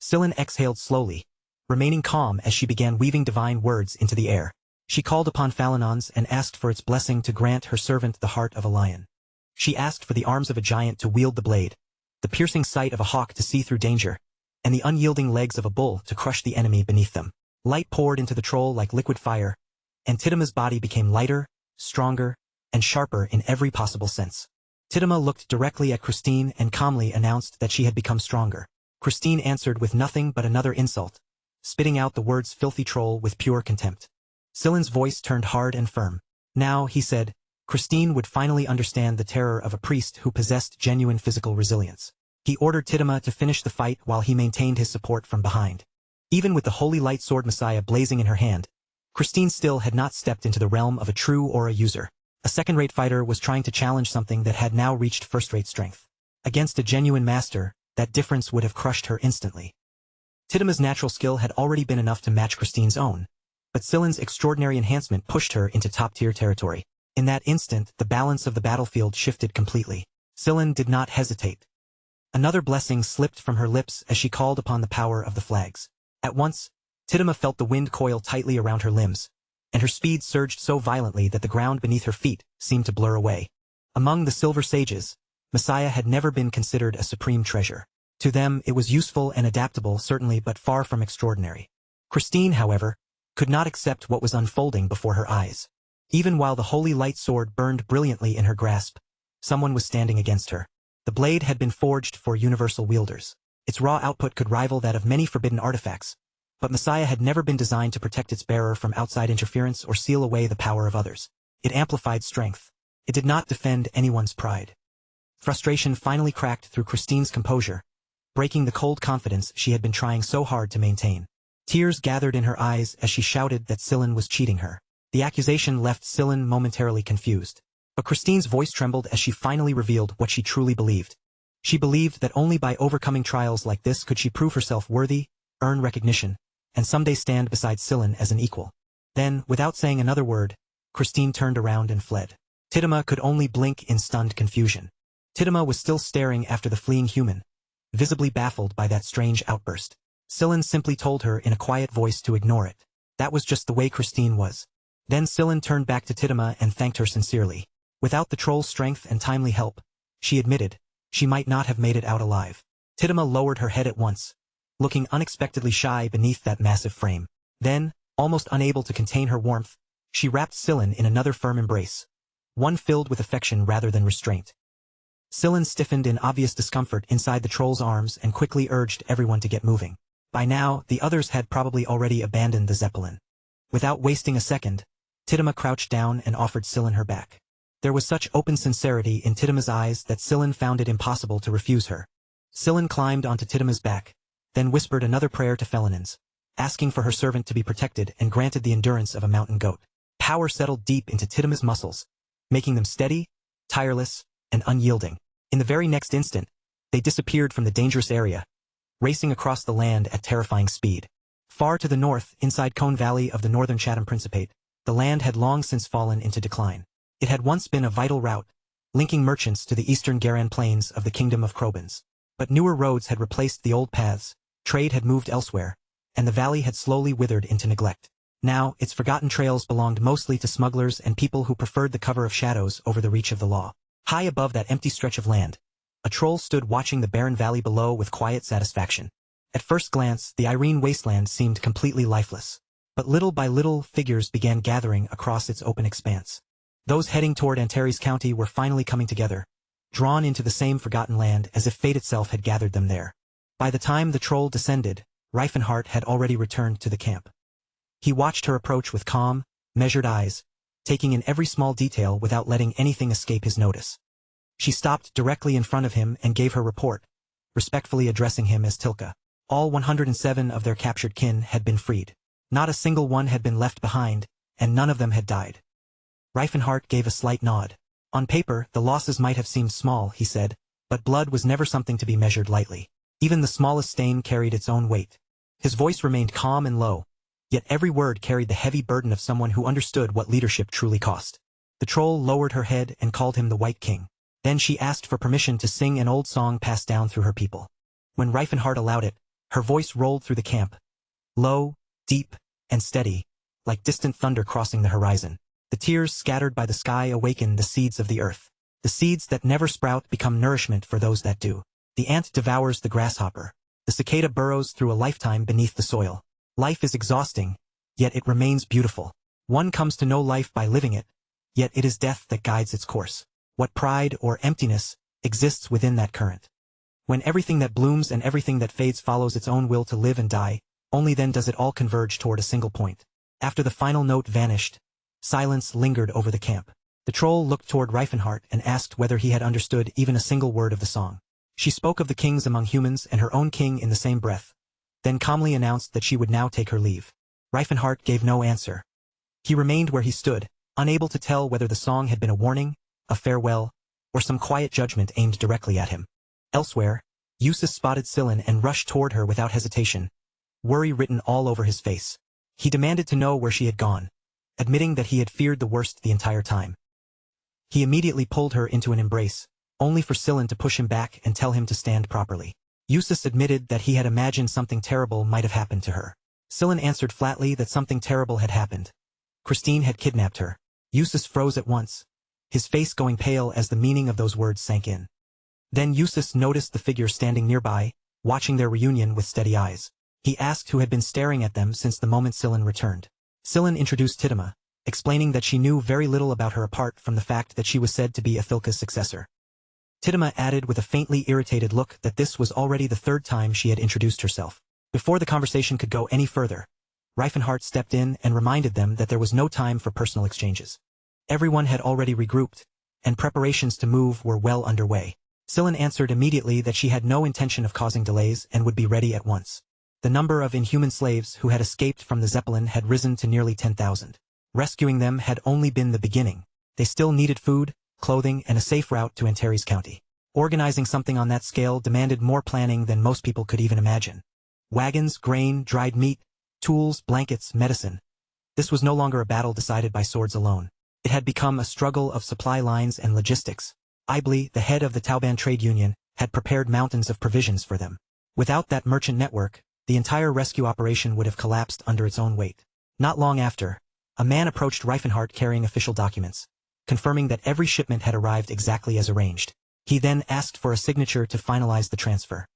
Sillin exhaled slowly, remaining calm as she began weaving divine words into the air. She called upon Phalanons and asked for its blessing to grant her servant the heart of a lion. She asked for the arms of a giant to wield the blade, the piercing sight of a hawk to see through danger, and the unyielding legs of a bull to crush the enemy beneath them. Light poured into the troll like liquid fire, and Titama's body became lighter, stronger, and sharper in every possible sense. Titama looked directly at Christine and calmly announced that she had become stronger. Christine answered with nothing but another insult, spitting out the words filthy troll with pure contempt. Sillin's voice turned hard and firm. Now, he said, Christine would finally understand the terror of a priest who possessed genuine physical resilience. He ordered Titama to finish the fight while he maintained his support from behind. Even with the holy light sword Messiah blazing in her hand, Christine still had not stepped into the realm of a true aura user. A second-rate fighter was trying to challenge something that had now reached first-rate strength. Against a genuine master, that difference would have crushed her instantly. Titama's natural skill had already been enough to match Christine's own, but Sillin's extraordinary enhancement pushed her into top-tier territory. In that instant, the balance of the battlefield shifted completely. Sillin did not hesitate. Another blessing slipped from her lips as she called upon the power of the flags. At once, Titama felt the wind coil tightly around her limbs, and her speed surged so violently that the ground beneath her feet seemed to blur away. Among the Silver Sages, Messiah had never been considered a supreme treasure. To them, it was useful and adaptable, certainly, but far from extraordinary. Christine, however, could not accept what was unfolding before her eyes. Even while the holy light sword burned brilliantly in her grasp, someone was standing against her. The blade had been forged for universal wielders. Its raw output could rival that of many forbidden artifacts, but Messiah had never been designed to protect its bearer from outside interference or seal away the power of others. It amplified strength. It did not defend anyone's pride. Frustration finally cracked through Christine's composure, breaking the cold confidence she had been trying so hard to maintain. Tears gathered in her eyes as she shouted that Sillin was cheating her. The accusation left Sillin momentarily confused. But Christine's voice trembled as she finally revealed what she truly believed. She believed that only by overcoming trials like this could she prove herself worthy, earn recognition, and someday stand beside Sillin as an equal. Then, without saying another word, Christine turned around and fled. Titama could only blink in stunned confusion. Titama was still staring after the fleeing human, visibly baffled by that strange outburst. Sillin simply told her in a quiet voice to ignore it. That was just the way Christine was. Then Sillin turned back to Titama and thanked her sincerely. Without the troll's strength and timely help, she admitted, she might not have made it out alive. Titama lowered her head at once, looking unexpectedly shy beneath that massive frame. Then, almost unable to contain her warmth, she wrapped Sillin in another firm embrace, one filled with affection rather than restraint. Sillin stiffened in obvious discomfort inside the troll's arms and quickly urged everyone to get moving. By now, the others had probably already abandoned the Zeppelin. Without wasting a second, Titama crouched down and offered Sillin her back. There was such open sincerity in Titama's eyes that Sillin found it impossible to refuse her. Sillin climbed onto Titama's back, then whispered another prayer to Phalanons, asking for her servant to be protected and granted the endurance of a mountain goat. Power settled deep into Titama's muscles, making them steady, tireless, and unyielding. In the very next instant, they disappeared from the dangerous area, racing across the land at terrifying speed. Far to the north, inside Cone Valley of the northern Chatham Principate, the land had long since fallen into decline. It had once been a vital route, linking merchants to the eastern Garan plains of the Kingdom of Krobans. But newer roads had replaced the old paths, trade had moved elsewhere, and the valley had slowly withered into neglect. Now, its forgotten trails belonged mostly to smugglers and people who preferred the cover of shadows over the reach of the law. High above that empty stretch of land, a troll stood watching the barren valley below with quiet satisfaction. At first glance, the Irene wasteland seemed completely lifeless. But little by little, figures began gathering across its open expanse. Those heading toward Antares County were finally coming together, drawn into the same forgotten land as if fate itself had gathered them there. By the time the troll descended, Reifenhart had already returned to the camp. He watched her approach with calm, measured eyes, taking in every small detail without letting anything escape his notice. She stopped directly in front of him and gave her report, respectfully addressing him as Tilka. All 107 of their captured kin had been freed. Not a single one had been left behind, and none of them had died. Reifenhart gave a slight nod. On paper, the losses might have seemed small, he said, but blood was never something to be measured lightly. Even the smallest stain carried its own weight. His voice remained calm and low, yet every word carried the heavy burden of someone who understood what leadership truly cost. The troll lowered her head and called him the White King. Then she asked for permission to sing an old song passed down through her people. When Reifenhart allowed it, her voice rolled through the camp, low, deep, and steady, like distant thunder crossing the horizon. The tears scattered by the sky awakened the seeds of the earth. The seeds that never sprout become nourishment for those that do. The ant devours the grasshopper. The cicada burrows through a lifetime beneath the soil. Life is exhausting, yet it remains beautiful. One comes to know life by living it, yet it is death that guides its course. What pride or emptiness exists within that current? When everything that blooms and everything that fades follows its own will to live and die, only then does it all converge toward a single point. After the final note vanished, silence lingered over the camp. The troll looked toward Reifenhart and asked whether he had understood even a single word of the song. She spoke of the kings among humans and her own king in the same breath, then calmly announced that she would now take her leave. Reifenhart gave no answer. He remained where he stood, unable to tell whether the song had been a warning, a farewell, or some quiet judgment aimed directly at him. Elsewhere, Eustace spotted Scylla and rushed toward her without hesitation, worry written all over his face. He demanded to know where she had gone, admitting that he had feared the worst the entire time. He immediately pulled her into an embrace, only for Scylla to push him back and tell him to stand properly. Eustace admitted that he had imagined something terrible might have happened to her. Scylla answered flatly that something terrible had happened. Christine had kidnapped her. Eustace froze at once, his face going pale as the meaning of those words sank in. Then Eustace noticed the figure standing nearby, watching their reunion with steady eyes. He asked who had been staring at them since the moment Scylla returned. Scylla introduced Tittima, explaining that she knew very little about her apart from the fact that she was said to be Athilka's successor. Tittima added with a faintly irritated look that this was already the third time she had introduced herself. Before the conversation could go any further, Reifenhart stepped in and reminded them that there was no time for personal exchanges. Everyone had already regrouped, and preparations to move were well underway. Scylla answered immediately that she had no intention of causing delays and would be ready at once. The number of inhuman slaves who had escaped from the Zeppelin had risen to nearly 10,000. Rescuing them had only been the beginning. They still needed food, clothing, and a safe route to Antares County. Organizing something on that scale demanded more planning than most people could even imagine. Wagons, grain, dried meat, tools, blankets, medicine. This was no longer a battle decided by swords alone. It had become a struggle of supply lines and logistics. Ibley, the head of the Tauban trade union, had prepared mountains of provisions for them. Without that merchant network, the entire rescue operation would have collapsed under its own weight. Not long after, a man approached Reifenhart carrying official documents, confirming that every shipment had arrived exactly as arranged. He then asked for a signature to finalize the transfer.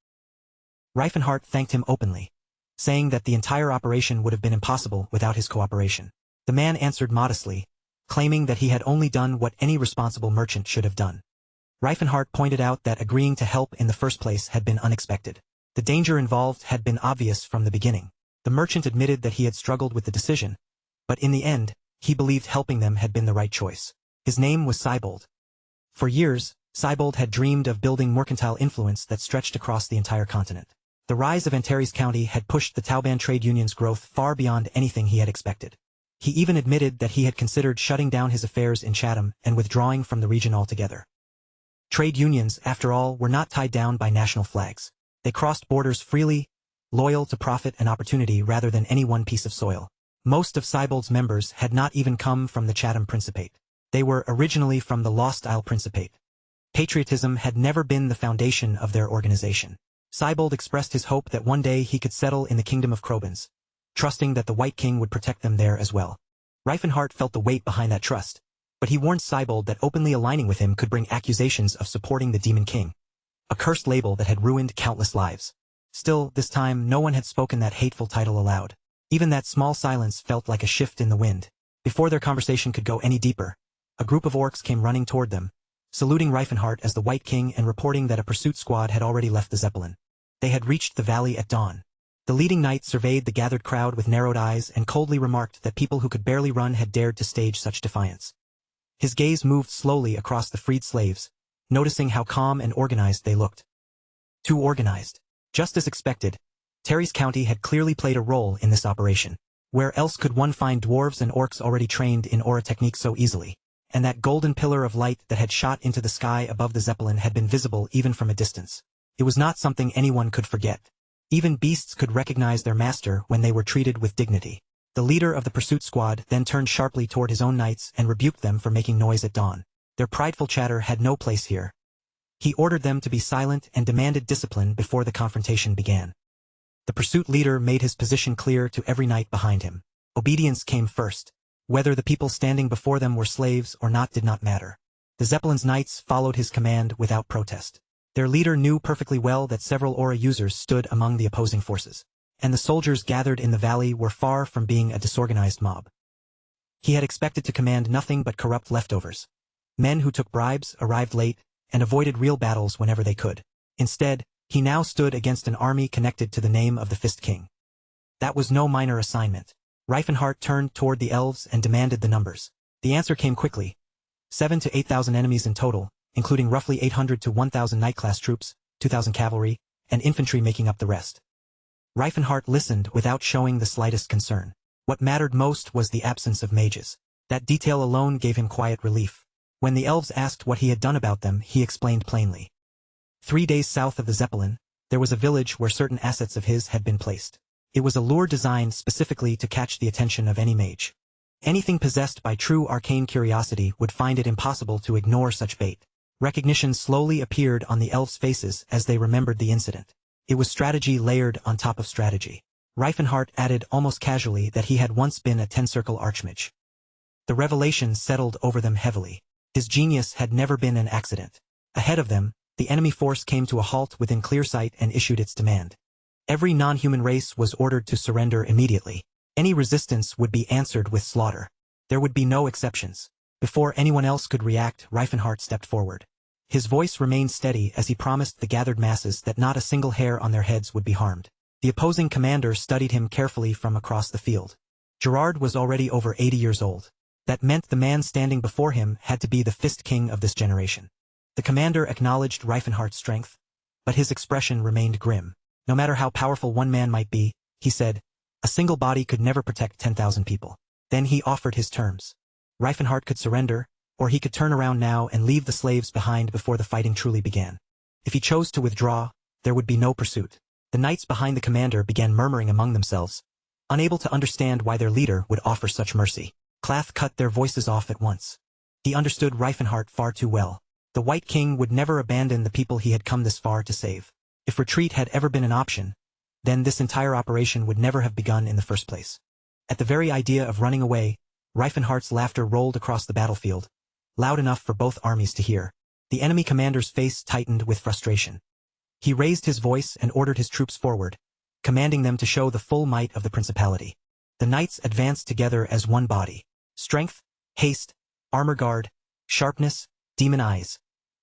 Reifenhart thanked him openly, saying that the entire operation would have been impossible without his cooperation. The man answered modestly, claiming that he had only done what any responsible merchant should have done. Reifenhart pointed out that agreeing to help in the first place had been unexpected. The danger involved had been obvious from the beginning. The merchant admitted that he had struggled with the decision, but in the end, he believed helping them had been the right choice. His name was Seibold. For years, Seibold had dreamed of building mercantile influence that stretched across the entire continent. The rise of Antares County had pushed the Tauban trade union's growth far beyond anything he had expected. He even admitted that he had considered shutting down his affairs in Chatham and withdrawing from the region altogether. Trade unions, after all, were not tied down by national flags. They crossed borders freely, loyal to profit and opportunity rather than any one piece of soil. Most of Seibold's members had not even come from the Chatham Principate. They were originally from the Lost Isle Principate. Patriotism had never been the foundation of their organization. Seibold expressed his hope that one day he could settle in the kingdom of Krobans, trusting that the White King would protect them there as well. Reifenhart felt the weight behind that trust, but he warned Seibold that openly aligning with him could bring accusations of supporting the Demon King, a cursed label that had ruined countless lives. Still, this time no one had spoken that hateful title aloud. Even that small silence felt like a shift in the wind. Before their conversation could go any deeper, a group of orcs came running toward them, saluting Reifenhart as the White King and reporting that a pursuit squad had already left the Zeppelin. They had reached the valley at dawn. The leading knight surveyed the gathered crowd with narrowed eyes and coldly remarked that people who could barely run had dared to stage such defiance. His gaze moved slowly across the freed slaves, noticing how calm and organized they looked. Too organized. Just as expected, Terry's County had clearly played a role in this operation. Where else could one find dwarves and orcs already trained in aura technique so easily? And that golden pillar of light that had shot into the sky above the Zeppelin had been visible even from a distance. It was not something anyone could forget. Even beasts could recognize their master when they were treated with dignity. The leader of the pursuit squad then turned sharply toward his own knights and rebuked them for making noise at dawn. Their prideful chatter had no place here. He ordered them to be silent and demanded discipline before the confrontation began. The pursuit leader made his position clear to every knight behind him. Obedience came first. Whether the people standing before them were slaves or not did not matter. The Zeppelin's knights followed his command without protest. Their leader knew perfectly well that several aura users stood among the opposing forces, and the soldiers gathered in the valley were far from being a disorganized mob. He had expected to command nothing but corrupt leftovers. Men who took bribes, arrived late, and avoided real battles whenever they could. Instead, he now stood against an army connected to the name of the Fist King. That was no minor assignment. Reifenhart turned toward the elves and demanded the numbers. The answer came quickly. 7,000 to 8,000 enemies in total, including roughly 800 to 1,000 knight-class troops, 2,000 cavalry, and infantry making up the rest. Reifenhart listened without showing the slightest concern. What mattered most was the absence of mages. That detail alone gave him quiet relief. When the elves asked what he had done about them, he explained plainly. 3 days south of the Zeppelin, there was a village where certain assets of his had been placed. It was a lure designed specifically to catch the attention of any mage. Anything possessed by true arcane curiosity would find it impossible to ignore such bait. Recognition slowly appeared on the elves' faces as they remembered the incident. It was strategy layered on top of strategy. Reifenhart added almost casually that he had once been a 10-circle Archmage. The revelation settled over them heavily. His genius had never been an accident. Ahead of them, the enemy force came to a halt within clear sight and issued its demand. Every non-human race was ordered to surrender immediately. Any resistance would be answered with slaughter. There would be no exceptions. Before anyone else could react, Reifenhart stepped forward. His voice remained steady as he promised the gathered masses that not a single hair on their heads would be harmed. The opposing commander studied him carefully from across the field. Gerard was already over 80 years old. That meant the man standing before him had to be the Fist King of this generation. The commander acknowledged Reifenhart's strength, but his expression remained grim. No matter how powerful one man might be, he said, a single body could never protect 10,000 people. Then he offered his terms. Reifenhart could surrender, or he could turn around now and leave the slaves behind before the fighting truly began. If he chose to withdraw, there would be no pursuit. The knights behind the commander began murmuring among themselves, unable to understand why their leader would offer such mercy. Clath cut their voices off at once. He understood Reifenhart far too well. The White King would never abandon the people he had come this far to save. If retreat had ever been an option, then this entire operation would never have begun in the first place. At the very idea of running away, Reifenhart's laughter rolled across the battlefield, loud enough for both armies to hear. The enemy commander's face tightened with frustration. He raised his voice and ordered his troops forward, commanding them to show the full might of the principality. The knights advanced together as one body. Strength, haste, armor guard, sharpness, demon eyes.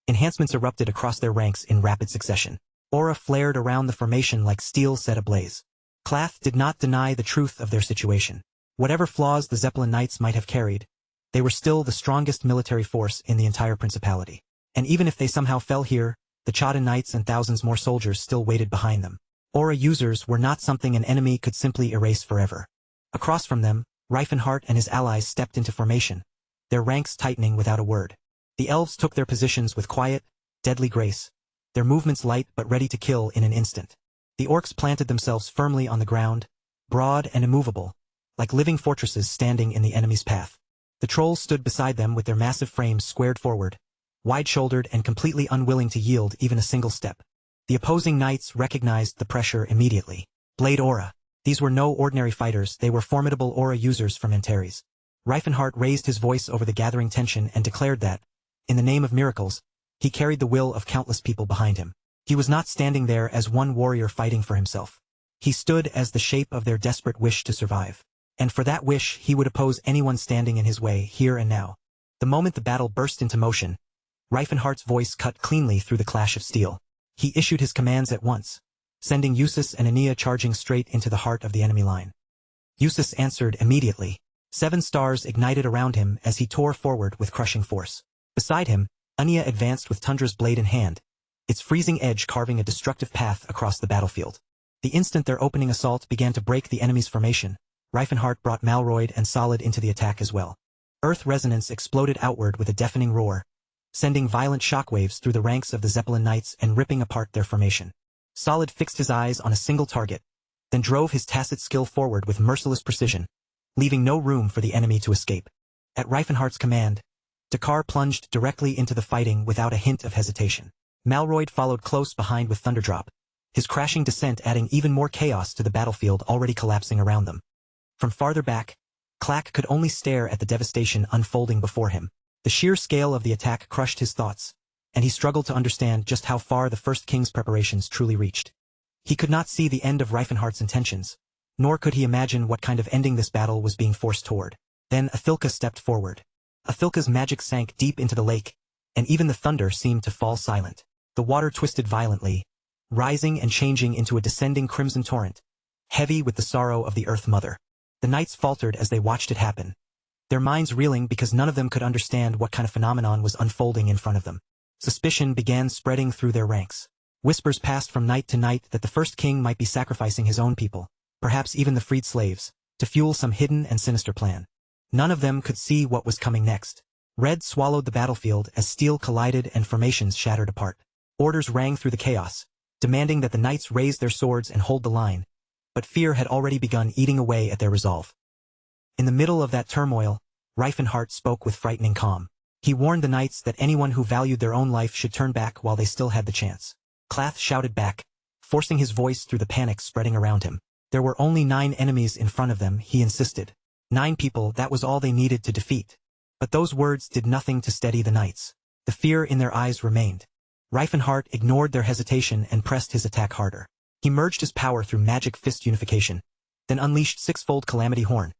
Enhancements erupted across their ranks in rapid succession. Aura flared around the formation like steel set ablaze. Clath did not deny the truth of their situation. Whatever flaws the Zeppelin Knights might have carried, they were still the strongest military force in the entire principality. And even if they somehow fell here, the Chaden Knights and thousands more soldiers still waited behind them. Aura users were not something an enemy could simply erase forever. Across from them, Reifenhart and his allies stepped into formation, their ranks tightening without a word. The elves took their positions with quiet, deadly grace, their movements light but ready to kill in an instant. The orcs planted themselves firmly on the ground, broad and immovable, like living fortresses standing in the enemy's path. The trolls stood beside them with their massive frames squared forward, wide-shouldered and completely unwilling to yield even a single step. The opposing knights recognized the pressure immediately. Blade Aura. These were no ordinary fighters, they were formidable aura users from Antares. Reifenhart raised his voice over the gathering tension and declared that, in the name of miracles, he carried the will of countless people behind him. He was not standing there as one warrior fighting for himself. He stood as the shape of their desperate wish to survive. And for that wish he would oppose anyone standing in his way here and now. The moment the battle burst into motion, Reifenhardt's voice cut cleanly through the clash of steel. He issued his commands at once, sending Eustace and Ania charging straight into the heart of the enemy line. Eustace answered immediately. 7 stars ignited around him as he tore forward with crushing force. Beside him, Ania advanced with Tundra's blade in hand, its freezing edge carving a destructive path across the battlefield. The instant their opening assault began to break the enemy's formation, Reifenhardt brought Malroyd and Solid into the attack as well. Earth resonance exploded outward with a deafening roar, sending violent shockwaves through the ranks of the Zeppelin Knights and ripping apart their formation. Solid fixed his eyes on a single target, then drove his tacit skill forward with merciless precision, leaving no room for the enemy to escape. At Reifenhardt's command, Dakar plunged directly into the fighting without a hint of hesitation. Malroyd followed close behind with Thunderdrop, his crashing descent adding even more chaos to the battlefield already collapsing around them. From farther back, Clack could only stare at the devastation unfolding before him. The sheer scale of the attack crushed his thoughts, and he struggled to understand just how far the First King's preparations truly reached. He could not see the end of Reifenhardt's intentions, nor could he imagine what kind of ending this battle was being forced toward. Then Athilka stepped forward. Athilka's magic sank deep into the lake, and even the thunder seemed to fall silent. The water twisted violently, rising and changing into a descending crimson torrent, heavy with the sorrow of the Earth Mother. The knights faltered as they watched it happen, their minds reeling because none of them could understand what kind of phenomenon was unfolding in front of them. Suspicion began spreading through their ranks. Whispers passed from knight to knight that the First King might be sacrificing his own people, perhaps even the freed slaves, to fuel some hidden and sinister plan. None of them could see what was coming next. Red swallowed the battlefield as steel collided and formations shattered apart. Orders rang through the chaos, demanding that the knights raise their swords and hold the line, but fear had already begun eating away at their resolve. In the middle of that turmoil, Reifenhardt spoke with frightening calm. He warned the knights that anyone who valued their own life should turn back while they still had the chance. Clath shouted back, forcing his voice through the panic spreading around him. There were only 9 enemies in front of them, he insisted. 9 people, that was all they needed to defeat. But those words did nothing to steady the knights. The fear in their eyes remained. Reifenhardt ignored their hesitation and pressed his attack harder. He merged his power through magic fist unification, then unleashed 6-fold Calamity Horn,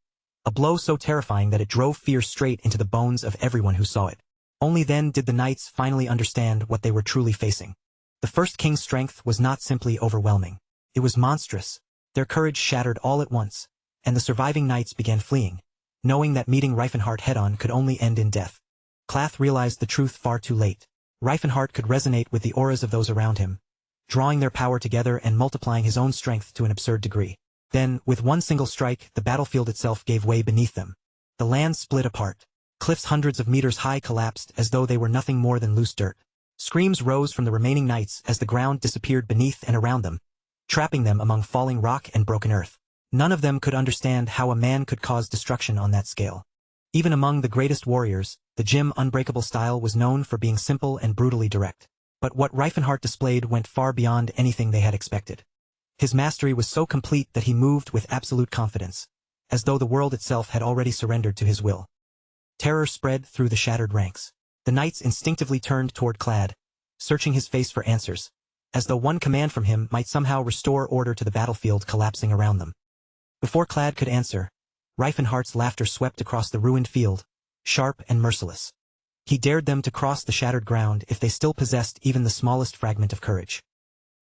a blow so terrifying that it drove fear straight into the bones of everyone who saw it. Only then did the knights finally understand what they were truly facing. The First King's strength was not simply overwhelming. It was monstrous. Their courage shattered all at once, and the surviving knights began fleeing, knowing that meeting Reifenhardt head-on could only end in death. Clath realized the truth far too late. Reifenhardt could resonate with the auras of those around him, drawing their power together and multiplying his own strength to an absurd degree. Then, with one single strike, the battlefield itself gave way beneath them. The land split apart. Cliffs hundreds of meters high collapsed as though they were nothing more than loose dirt. Screams rose from the remaining knights as the ground disappeared beneath and around them, trapping them among falling rock and broken earth. None of them could understand how a man could cause destruction on that scale. Even among the greatest warriors, the Jim Unbreakable style was known for being simple and brutally direct. But what Reifenhardt displayed went far beyond anything they had expected. His mastery was so complete that he moved with absolute confidence, as though the world itself had already surrendered to his will. Terror spread through the shattered ranks. The knights instinctively turned toward Clad, searching his face for answers, as though one command from him might somehow restore order to the battlefield collapsing around them. Before Clad could answer, Reifenhardt's laughter swept across the ruined field, sharp and merciless. He dared them to cross the shattered ground if they still possessed even the smallest fragment of courage.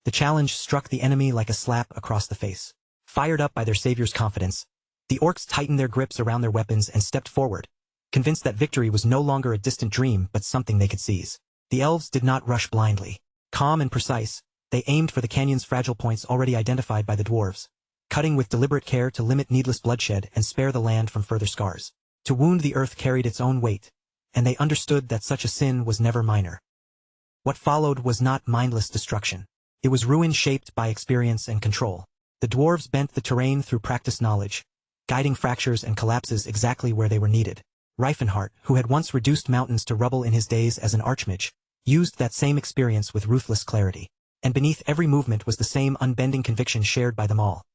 The challenge struck the enemy like a slap across the face. Fired up by their savior's confidence, the orcs tightened their grips around their weapons and stepped forward, convinced that victory was no longer a distant dream but something they could seize. The elves did not rush blindly. Calm and precise, they aimed for the canyon's fragile points already identified by the dwarves, cutting with deliberate care to limit needless bloodshed and spare the land from further scars. To wound the earth carried its own weight, and they understood that such a sin was never minor. What followed was not mindless destruction. It was ruin shaped by experience and control. The dwarves bent the terrain through practiced knowledge, guiding fractures and collapses exactly where they were needed. Reifenhardt, who had once reduced mountains to rubble in his days as an archmage, used that same experience with ruthless clarity. And beneath every movement was the same unbending conviction shared by them all.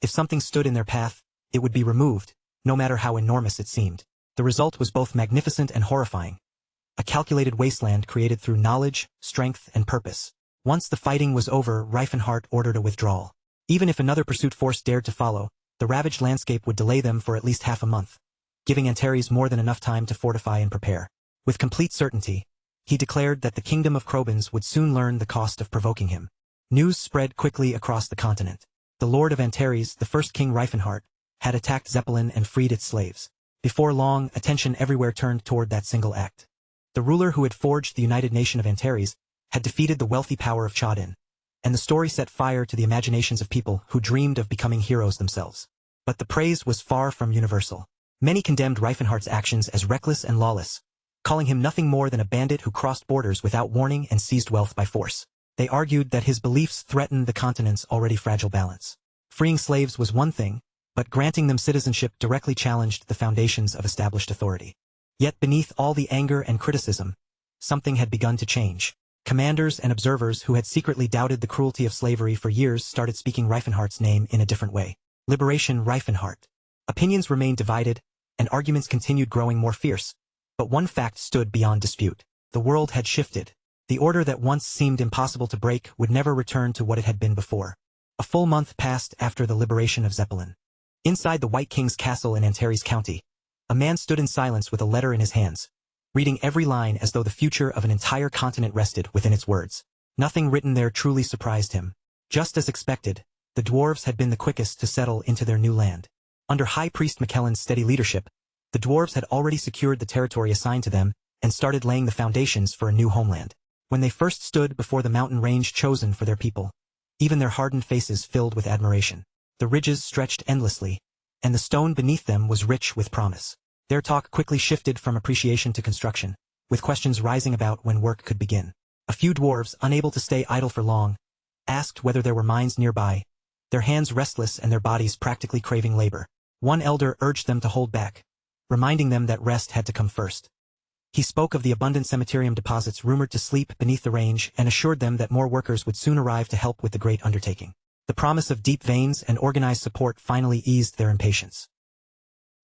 If something stood in their path, it would be removed, no matter how enormous it seemed. The result was both magnificent and horrifying. A calculated wasteland created through knowledge, strength, and purpose. Once the fighting was over, Reifenhart ordered a withdrawal. Even if another pursuit force dared to follow, the ravaged landscape would delay them for at least half a month, giving Antares more than enough time to fortify and prepare. With complete certainty, he declared that the kingdom of Krobans would soon learn the cost of provoking him. News spread quickly across the continent. The Lord of Antares, the first King Reifenhart, had attacked Zeppelin and freed its slaves. Before long, attention everywhere turned toward that single act. The ruler who had forged the United Nation of Antares had defeated the wealthy power of Chadin, and the story set fire to the imaginations of people who dreamed of becoming heroes themselves. But the praise was far from universal. Many condemned Reifenhart's actions as reckless and lawless, calling him nothing more than a bandit who crossed borders without warning and seized wealth by force. They argued that his beliefs threatened the continent's already fragile balance. Freeing slaves was one thing, but granting them citizenship directly challenged the foundations of established authority. Yet beneath all the anger and criticism, something had begun to change. Commanders and observers who had secretly doubted the cruelty of slavery for years started speaking Reifenhart's name in a different way. Liberation Reifenhart. Opinions remained divided, and arguments continued growing more fierce. But one fact stood beyond dispute. The world had shifted. The order that once seemed impossible to break would never return to what it had been before. A full month passed after the liberation of Zeppelin. Inside the White King's castle in Antares County, a man stood in silence with a letter in his hands, reading every line as though the future of an entire continent rested within its words. Nothing written there truly surprised him. Just as expected, the dwarves had been the quickest to settle into their new land. Under High Priest McKellen's steady leadership, the dwarves had already secured the territory assigned to them and started laying the foundations for a new homeland. When they first stood before the mountain range chosen for their people, even their hardened faces filled with admiration. The ridges stretched endlessly, and the stone beneath them was rich with promise. Their talk quickly shifted from appreciation to construction, with questions rising about when work could begin. A few dwarves, unable to stay idle for long, asked whether there were mines nearby, their hands restless and their bodies practically craving labor. One elder urged them to hold back, reminding them that rest had to come first. He spoke of the abundant cemeterium deposits rumored to sleep beneath the range and assured them that more workers would soon arrive to help with the great undertaking. The promise of deep veins and organized support finally eased their impatience.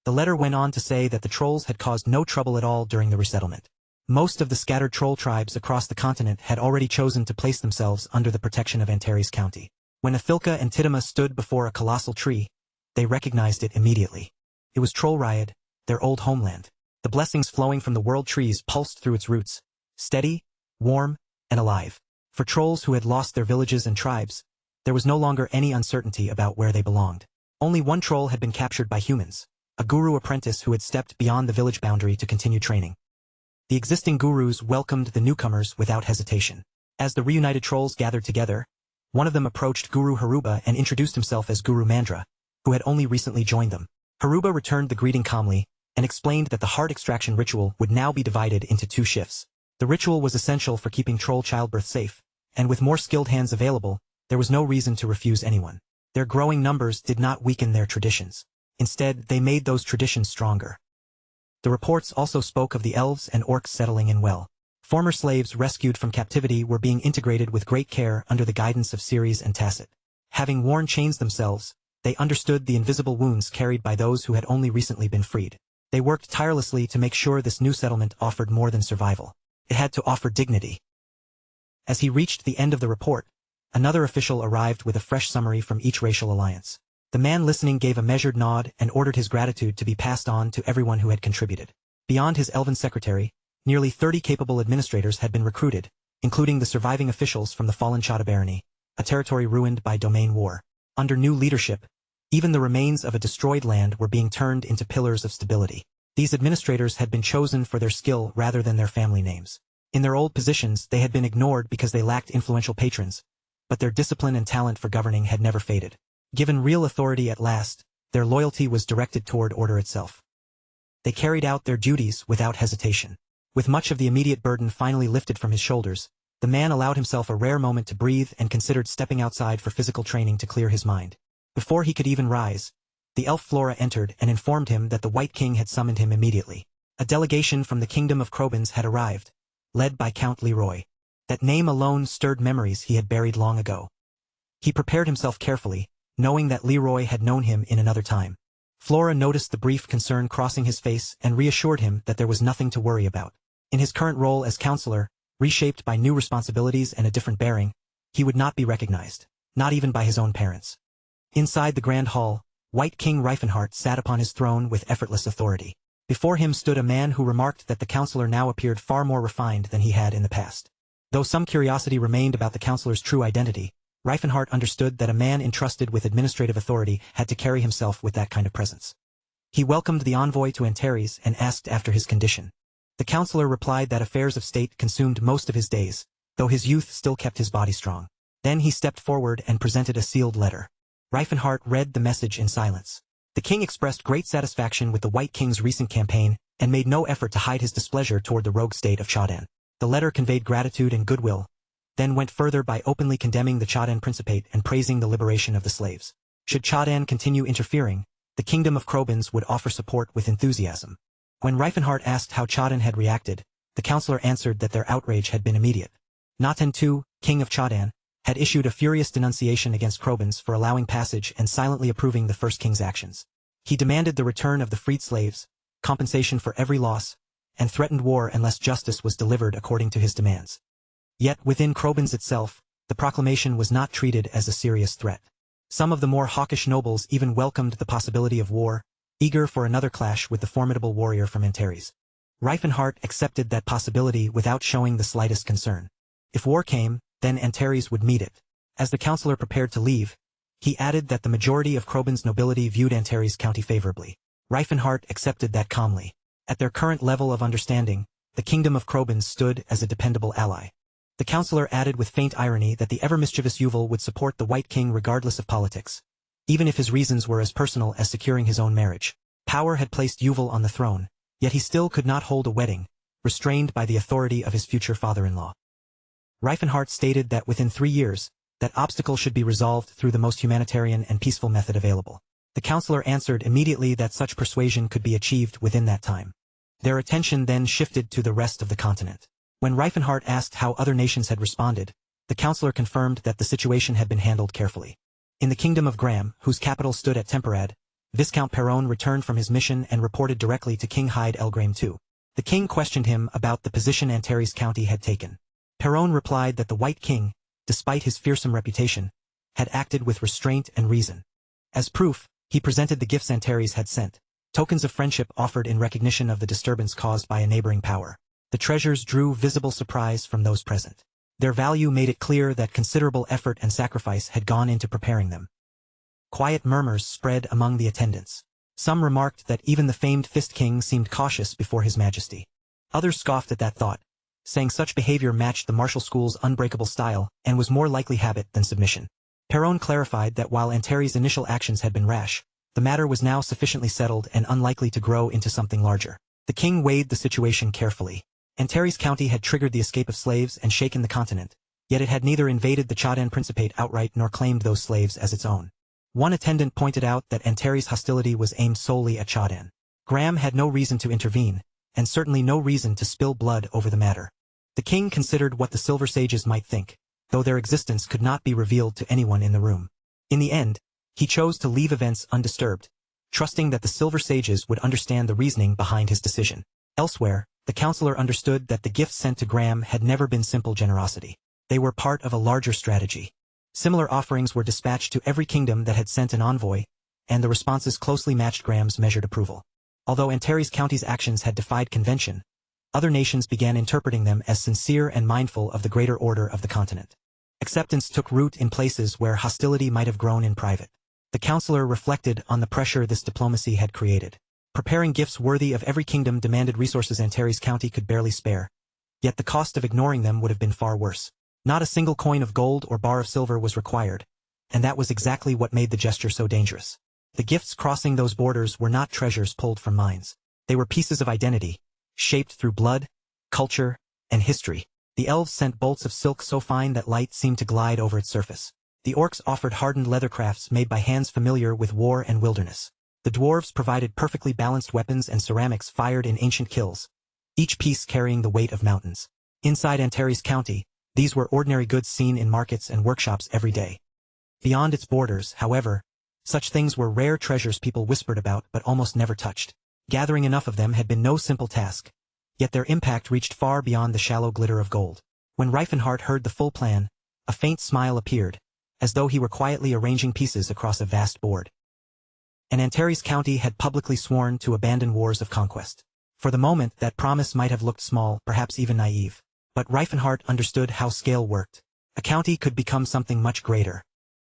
The letter went on to say that the trolls had caused no trouble at all during the resettlement. Most of the scattered troll tribes across the continent had already chosen to place themselves under the protection of Antares County. When Athilka and Tidima stood before a colossal tree, they recognized it immediately. It was Trollriad, their old homeland. The blessings flowing from the world trees pulsed through its roots, steady, warm, and alive. For trolls who had lost their villages and tribes, there was no longer any uncertainty about where they belonged. Only one troll had been captured by humans, a guru apprentice who had stepped beyond the village boundary to continue training. The existing gurus welcomed the newcomers without hesitation. As the reunited trolls gathered together, one of them approached Guru Haruba and introduced himself as Guru Mandra, who had only recently joined them. Haruba returned the greeting calmly, and explained that the heart extraction ritual would now be divided into 2 shifts. The ritual was essential for keeping troll childbirth safe, and with more skilled hands available, there was no reason to refuse anyone. Their growing numbers did not weaken their traditions. Instead, they made those traditions stronger. The reports also spoke of the elves and orcs settling in well. Former slaves rescued from captivity were being integrated with great care under the guidance of Ceres and Tacit. Having worn chains themselves, they understood the invisible wounds carried by those who had only recently been freed. They worked tirelessly to make sure this new settlement offered more than survival. It had to offer dignity. As he reached the end of the report, another official arrived with a fresh summary from each racial alliance. The man listening gave a measured nod and ordered his gratitude to be passed on to everyone who had contributed. Beyond his elven secretary, nearly 30 capable administrators had been recruited, including the surviving officials from the fallen Chada barony, a territory ruined by domain war. Under new leadership, even the remains of a destroyed land were being turned into pillars of stability. These administrators had been chosen for their skill rather than their family names. In their old positions, they had been ignored because they lacked influential patrons, but their discipline and talent for governing had never faded. Given real authority at last, their loyalty was directed toward order itself. They carried out their duties without hesitation. With much of the immediate burden finally lifted from his shoulders, the man allowed himself a rare moment to breathe and considered stepping outside for physical training to clear his mind. Before he could even rise, the elf Flora entered and informed him that the White King had summoned him immediately. A delegation from the kingdom of Krobans had arrived, led by Count Leroy. That name alone stirred memories he had buried long ago. He prepared himself carefully, knowing that Leroy had known him in another time. Flora noticed the brief concern crossing his face and reassured him that there was nothing to worry about. In his current role as counselor, reshaped by new responsibilities and a different bearing, he would not be recognized, not even by his own parents. Inside the grand hall, White King Reifenhart sat upon his throne with effortless authority. Before him stood a man who remarked that the counselor now appeared far more refined than he had in the past. Though some curiosity remained about the counselor's true identity, Reifenhart understood that a man entrusted with administrative authority had to carry himself with that kind of presence. He welcomed the envoy to Antares and asked after his condition. The counselor replied that affairs of state consumed most of his days, though his youth still kept his body strong. Then he stepped forward and presented a sealed letter. Reifenhart read the message in silence. The king expressed great satisfaction with the White King's recent campaign and made no effort to hide his displeasure toward the rogue state of Chadan. The letter conveyed gratitude and goodwill, then went further by openly condemning the Chadan Principate and praising the liberation of the slaves. Should Chadan continue interfering, the kingdom of Krobans would offer support with enthusiasm. When Reifenhart asked how Chadan had reacted, the counselor answered that their outrage had been immediate. Naten II, king of Chadan, had issued a furious denunciation against Krobans for allowing passage and silently approving the first king's actions. He demanded the return of the freed slaves, compensation for every loss, and threatened war unless justice was delivered according to his demands. Yet within Krobans itself, the proclamation was not treated as a serious threat. Some of the more hawkish nobles even welcomed the possibility of war, eager for another clash with the formidable warrior from Antares. Reifenhart accepted that possibility without showing the slightest concern. If war came, then Antares would meet it. As the counselor prepared to leave, he added that the majority of Krobans' nobility viewed Antares County favorably. Reifenhart accepted that calmly. At their current level of understanding, the kingdom of Krobans stood as a dependable ally. The counselor added with faint irony that the ever-mischievous Yuval would support the White King regardless of politics, even if his reasons were as personal as securing his own marriage. Power had placed Yuval on the throne, yet he still could not hold a wedding, restrained by the authority of his future father-in-law. Reifenhart stated that within 3 years, that obstacle should be resolved through the most humanitarian and peaceful method available. The counselor answered immediately that such persuasion could be achieved within that time. Their attention then shifted to the rest of the continent. When Reifenhart asked how other nations had responded, the counselor confirmed that the situation had been handled carefully. In the kingdom of Graham, whose capital stood at Temperad, Viscount Perron returned from his mission and reported directly to King Hyde Elgrame II. The king questioned him about the position Antares County had taken. Perron replied that the White King, despite his fearsome reputation, had acted with restraint and reason. As proof, he presented the gifts Antares had sent, tokens of friendship offered in recognition of the disturbance caused by a neighboring power. The treasures drew visible surprise from those present. Their value made it clear that considerable effort and sacrifice had gone into preparing them. Quiet murmurs spread among the attendants. Some remarked that even the famed Fist King seemed cautious before his majesty. Others scoffed at that thought, saying such behavior matched the martial school's unbreakable style and was more likely habit than submission. Perron clarified that while Antares' initial actions had been rash, the matter was now sufficiently settled and unlikely to grow into something larger. The king weighed the situation carefully. Antares County had triggered the escape of slaves and shaken the continent, yet it had neither invaded the Chadan Principate outright nor claimed those slaves as its own. One attendant pointed out that Antares' hostility was aimed solely at Chadan. Graham had no reason to intervene, and certainly no reason to spill blood over the matter. The king considered what the Silver Sages might think, though their existence could not be revealed to anyone in the room. In the end, he chose to leave events undisturbed, trusting that the Silver Sages would understand the reasoning behind his decision. Elsewhere, the counselor understood that the gifts sent to Graham had never been simple generosity. They were part of a larger strategy. Similar offerings were dispatched to every kingdom that had sent an envoy, and the responses closely matched Graham's measured approval. Although Antares County's actions had defied convention, other nations began interpreting them as sincere and mindful of the greater order of the continent. Acceptance took root in places where hostility might have grown in private. The counselor reflected on the pressure this diplomacy had created. Preparing gifts worthy of every kingdom demanded resources Antares County could barely spare, yet the cost of ignoring them would have been far worse. Not a single coin of gold or bar of silver was required, and that was exactly what made the gesture so dangerous. The gifts crossing those borders were not treasures pulled from mines. They were pieces of identity, shaped through blood, culture, and history. The elves sent bolts of silk so fine that light seemed to glide over its surface. The orcs offered hardened leather crafts made by hands familiar with war and wilderness. The dwarves provided perfectly balanced weapons and ceramics fired in ancient kilns, each piece carrying the weight of mountains. Inside Antares County, these were ordinary goods seen in markets and workshops every day. Beyond its borders, however, such things were rare treasures people whispered about but almost never touched. Gathering enough of them had been no simple task, yet their impact reached far beyond the shallow glitter of gold. When Reifenhart heard the full plan, A faint smile appeared, as though he were quietly arranging pieces across a vast board. And Antares County had publicly sworn to abandon wars of conquest. For the moment, that promise might have looked small, perhaps even naive. But Reifenhart understood how scale worked. A county could become something much greater.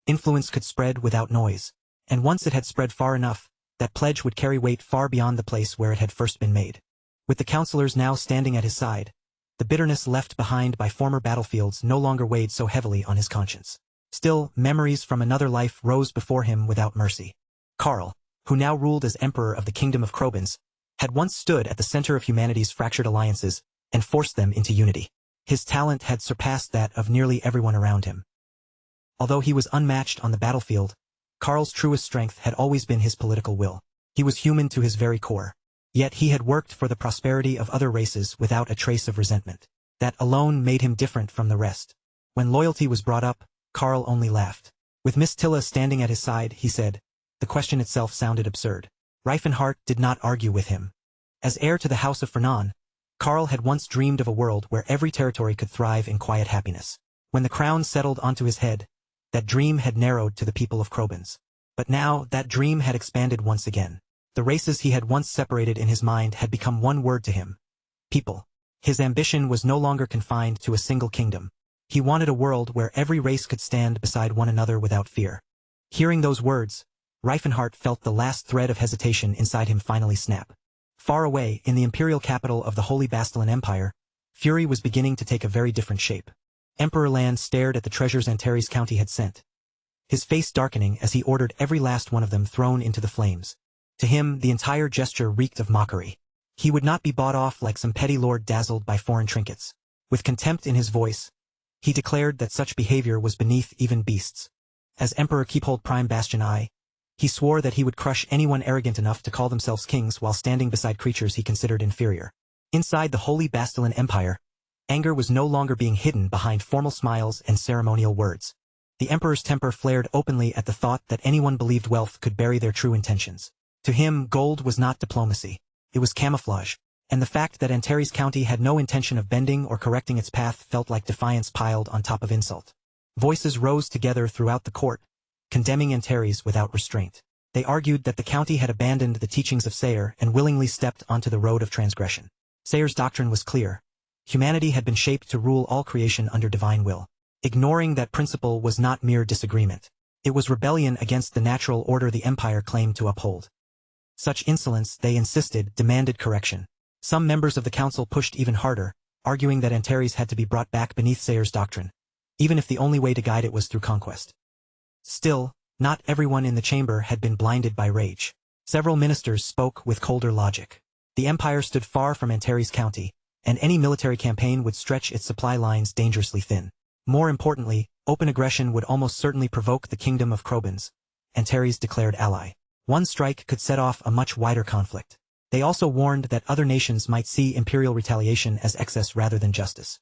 Influence could spread without noise. And once it had spread far enough, that pledge would carry weight far beyond the place where it had first been made. With the councillors now standing at his side, the bitterness left behind by former battlefields no longer weighed so heavily on his conscience. Still, memories from another life rose before him without mercy. Karl, who now ruled as emperor of the kingdom of Krobans, had once stood at the center of humanity's fractured alliances and forced them into unity. His talent had surpassed that of nearly everyone around him. Although he was unmatched on the battlefield, Karl's truest strength had always been his political will. He was human to his very core. Yet he had worked for the prosperity of other races without a trace of resentment. That alone made him different from the rest. When loyalty was brought up, Karl only laughed. With Miss Tilla standing at his side, he said, the question itself sounded absurd. Reifenhart did not argue with him. As heir to the House of Fernan, Karl had once dreamed of a world where every territory could thrive in quiet happiness. When the crown settled onto his head, that dream had narrowed to the people of Krobans. But now, that dream had expanded once again. The races he had once separated in his mind had become one word to him. People. His ambition was no longer confined to a single kingdom. He wanted a world where every race could stand beside one another without fear. Hearing those words, Reifenhart felt the last thread of hesitation inside him finally snap. Far away, in the imperial capital of the Holy Bastillan Empire, fury was beginning to take a very different shape. Emperor Land stared at the treasures Antares County had sent, his face darkening as he ordered every last one of them thrown into the flames. To him, the entire gesture reeked of mockery. He would not be bought off like some petty lord dazzled by foreign trinkets. With contempt in his voice, he declared that such behavior was beneath even beasts. As Emperor Keephold Prime Bastion I, he swore that he would crush anyone arrogant enough to call themselves kings while standing beside creatures he considered inferior. Inside the Holy Bastillan Empire, anger was no longer being hidden behind formal smiles and ceremonial words. The emperor's temper flared openly at the thought that anyone believed wealth could bury their true intentions. To him, gold was not diplomacy. It was camouflage, and the fact that Antares County had no intention of bending or correcting its path felt like defiance piled on top of insult. Voices rose together throughout the court, condemning Antares without restraint. They argued that the county had abandoned the teachings of Sayre and willingly stepped onto the road of transgression. Sayre's doctrine was clear. Humanity had been shaped to rule all creation under divine will. Ignoring that principle was not mere disagreement. It was rebellion against the natural order the empire claimed to uphold. Such insolence, they insisted, demanded correction. Some members of the council pushed even harder, arguing that Antares had to be brought back beneath Sayre's doctrine, even if the only way to guide it was through conquest. Still, not everyone in the chamber had been blinded by rage. Several ministers spoke with colder logic. The empire stood far from Antares County, and any military campaign would stretch its supply lines dangerously thin. More importantly, open aggression would almost certainly provoke the kingdom of Krobans, Antares' declared ally. One strike could set off a much wider conflict. They also warned that other nations might see imperial retaliation as excess rather than justice.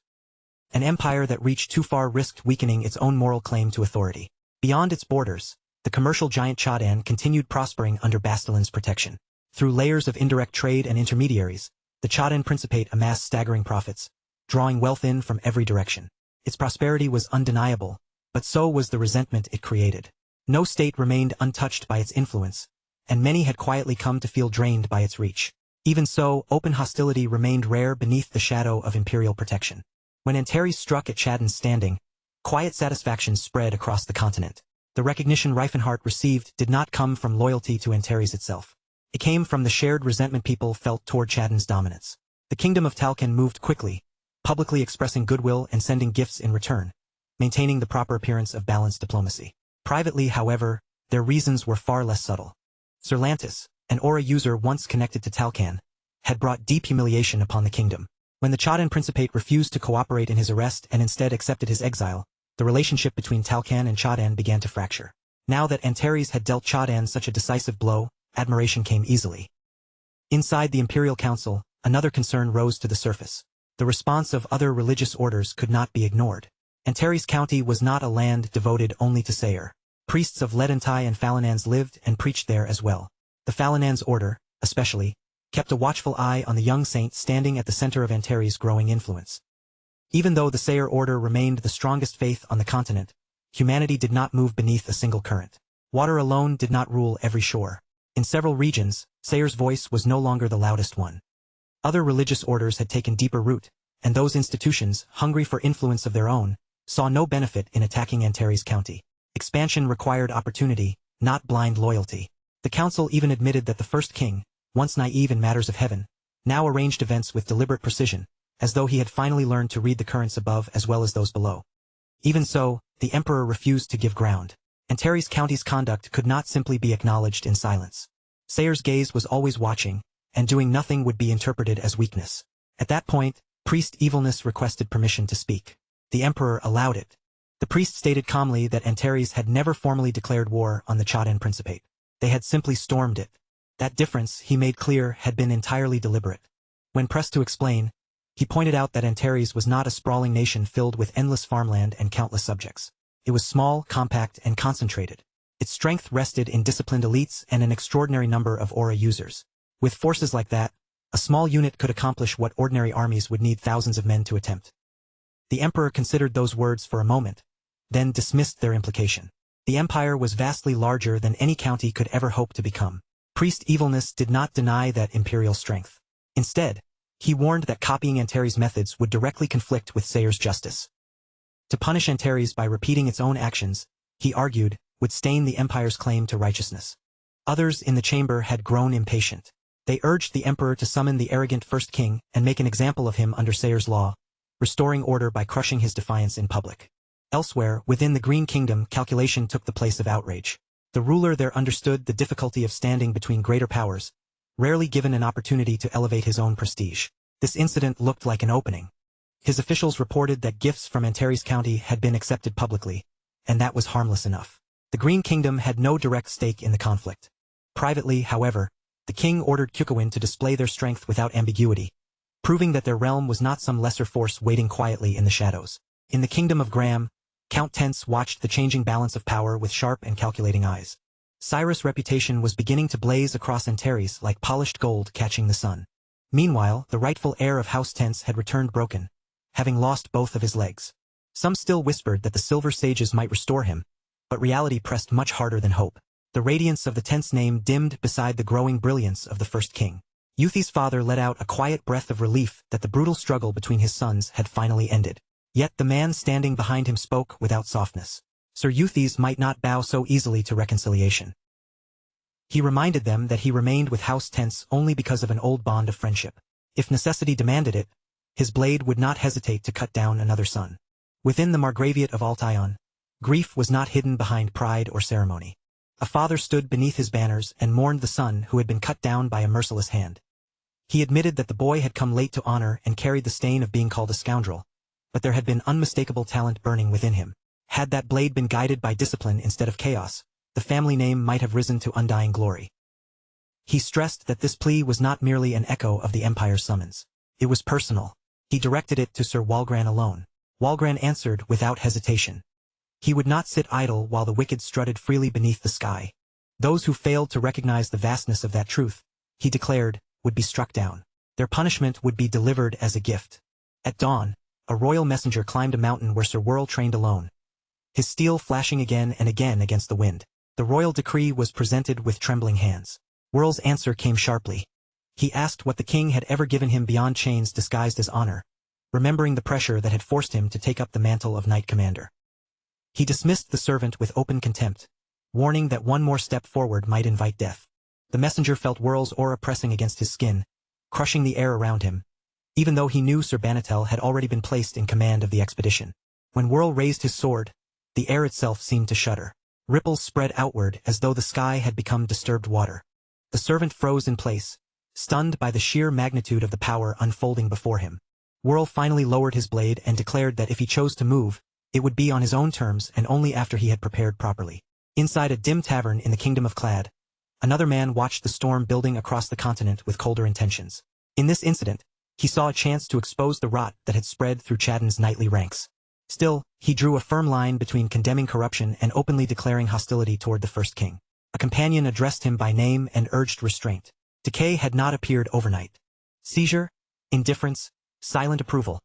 An empire that reached too far risked weakening its own moral claim to authority. Beyond its borders, the commercial giant Chadan continued prospering under Bastillan's protection. Through layers of indirect trade and intermediaries, the Chadan Principate amassed staggering profits, drawing wealth in from every direction. Its prosperity was undeniable, but so was the resentment it created. No state remained untouched by its influence, and many had quietly come to feel drained by its reach. Even so, open hostility remained rare beneath the shadow of imperial protection. When Antares struck at Chadan's standing, quiet satisfaction spread across the continent. The recognition Reifenhart received did not come from loyalty to Antares itself. It came from the shared resentment people felt toward Chadan's dominance. The kingdom of Talcan moved quickly, publicly expressing goodwill and sending gifts in return, maintaining the proper appearance of balanced diplomacy. Privately, however, their reasons were far less subtle. Cerlantis, an aura user once connected to Talcan, had brought deep humiliation upon the kingdom. When the Chadan Principate refused to cooperate in his arrest and instead accepted his exile, the relationship between Talcan and Chadan began to fracture. Now that Antares had dealt Chadan such a decisive blow, admiration came easily. Inside the Imperial Council, another concern rose to the surface. The response of other religious orders could not be ignored. Antares County was not a land devoted only to Sayre. Priests of Ledentai and Falinans lived and preached there as well. The Falinans order, especially, kept a watchful eye on the young saint standing at the center of Antares' growing influence. Even though the Sayer Order remained the strongest faith on the continent, humanity did not move beneath a single current. Water alone did not rule every shore. In several regions, Sayer's voice was no longer the loudest one. Other religious orders had taken deeper root, and those institutions, hungry for influence of their own, saw no benefit in attacking Antares County. Expansion required opportunity, not blind loyalty. The council even admitted that the first king, once naive in matters of heaven, now arranged events with deliberate precision, as though he had finally learned to read the currents above as well as those below. Even so, the emperor refused to give ground. Antares County's conduct could not simply be acknowledged in silence. Sayer's gaze was always watching, and doing nothing would be interpreted as weakness. At that point, Priest Evilness requested permission to speak. The emperor allowed it. The priest stated calmly that Antares had never formally declared war on the Chaden Principate. They had simply stormed it. That difference, he made clear, had been entirely deliberate. When pressed to explain, he pointed out that Antares was not a sprawling nation filled with endless farmland and countless subjects. It was small, compact, and concentrated. Its strength rested in disciplined elites and an extraordinary number of aura users. With forces like that, a small unit could accomplish what ordinary armies would need thousands of men to attempt. The emperor considered those words for a moment, then dismissed their implication. The empire was vastly larger than any county could ever hope to become. Priest Evilness did not deny that imperial strength. Instead, he warned that copying Antares' methods would directly conflict with Sayer's justice. To punish Antares by repeating its own actions, he argued, would stain the empire's claim to righteousness. Others in the chamber had grown impatient. They urged the emperor to summon the arrogant first king and make an example of him under Sayer's law, restoring order by crushing his defiance in public. Elsewhere, within the Green Kingdom, calculation took the place of outrage. The ruler there understood the difficulty of standing between greater powers, rarely given an opportunity to elevate his own prestige. This incident looked like an opening. His officials reported that gifts from Antares County had been accepted publicly, and that was harmless enough. The Green Kingdom had no direct stake in the conflict. Privately, however, the king ordered Kukowin to display their strength without ambiguity, proving that their realm was not some lesser force waiting quietly in the shadows. In the kingdom of Graham, Count Tense watched the changing balance of power with sharp and calculating eyes. Cyrus' reputation was beginning to blaze across Antares like polished gold catching the sun. Meanwhile, the rightful heir of House Tense had returned broken, having lost both of his legs. Some still whispered that the Silver Sages might restore him, but reality pressed much harder than hope. The radiance of the Tense name dimmed beside the growing brilliance of the first king. Yuthie's father let out a quiet breath of relief that the brutal struggle between his sons had finally ended. Yet the man standing behind him spoke without softness. Sir Euthes might not bow so easily to reconciliation. He reminded them that he remained with House Tense only because of an old bond of friendship. If necessity demanded it, his blade would not hesitate to cut down another son. Within the Margraviate of Altion, grief was not hidden behind pride or ceremony. A father stood beneath his banners and mourned the son who had been cut down by a merciless hand. He admitted that the boy had come late to honor and carried the stain of being called a scoundrel, but there had been unmistakable talent burning within him. Had that blade been guided by discipline instead of chaos, the family name might have risen to undying glory. He stressed that this plea was not merely an echo of the Empire's summons. It was personal. He directed it to Sir Walgran alone. Walgran answered without hesitation. He would not sit idle while the wicked strutted freely beneath the sky. Those who failed to recognize the vastness of that truth, he declared, would be struck down. Their punishment would be delivered as a gift. At dawn, a royal messenger climbed a mountain where Sir Whirl trained alone, his steel flashing again and again against the wind. The royal decree was presented with trembling hands. Whirl's answer came sharply. He asked what the king had ever given him beyond chains disguised as honor, remembering the pressure that had forced him to take up the mantle of Knight Commander. He dismissed the servant with open contempt, warning that one more step forward might invite death. The messenger felt Whirl's aura pressing against his skin, crushing the air around him, even though he knew Sir Banatel had already been placed in command of the expedition. When Whirl raised his sword, the air itself seemed to shudder. Ripples spread outward as though the sky had become disturbed water. The servant froze in place, stunned by the sheer magnitude of the power unfolding before him. Whirl finally lowered his blade and declared that if he chose to move, it would be on his own terms and only after he had prepared properly. Inside a dim tavern in the kingdom of Clad, another man watched the storm building across the continent with colder intentions. In this incident, he saw a chance to expose the rot that had spread through Chaden's knightly ranks. Still, he drew a firm line between condemning corruption and openly declaring hostility toward the first king. A companion addressed him by name and urged restraint. Decay had not appeared overnight. Seizure, indifference, silent approval,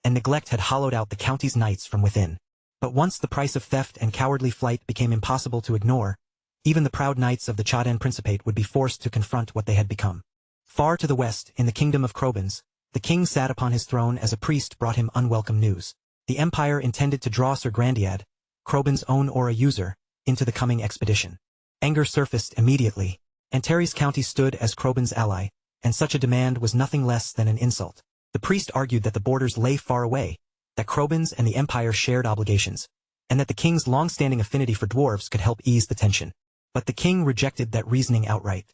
and neglect had hollowed out the county's knights from within. But once the price of theft and cowardly flight became impossible to ignore, even the proud knights of the Chaden Principate would be forced to confront what they had become. Far to the west, in the kingdom of Krobans, the king sat upon his throne as a priest brought him unwelcome news. The empire intended to draw Sir Grandiad, Krobans' own aura user, into the coming expedition. Anger surfaced immediately. Antares County stood as Krobans' ally, and such a demand was nothing less than an insult. The priest argued that the borders lay far away, that Krobans and the empire shared obligations, and that the king's long-standing affinity for dwarves could help ease the tension. But the king rejected that reasoning outright.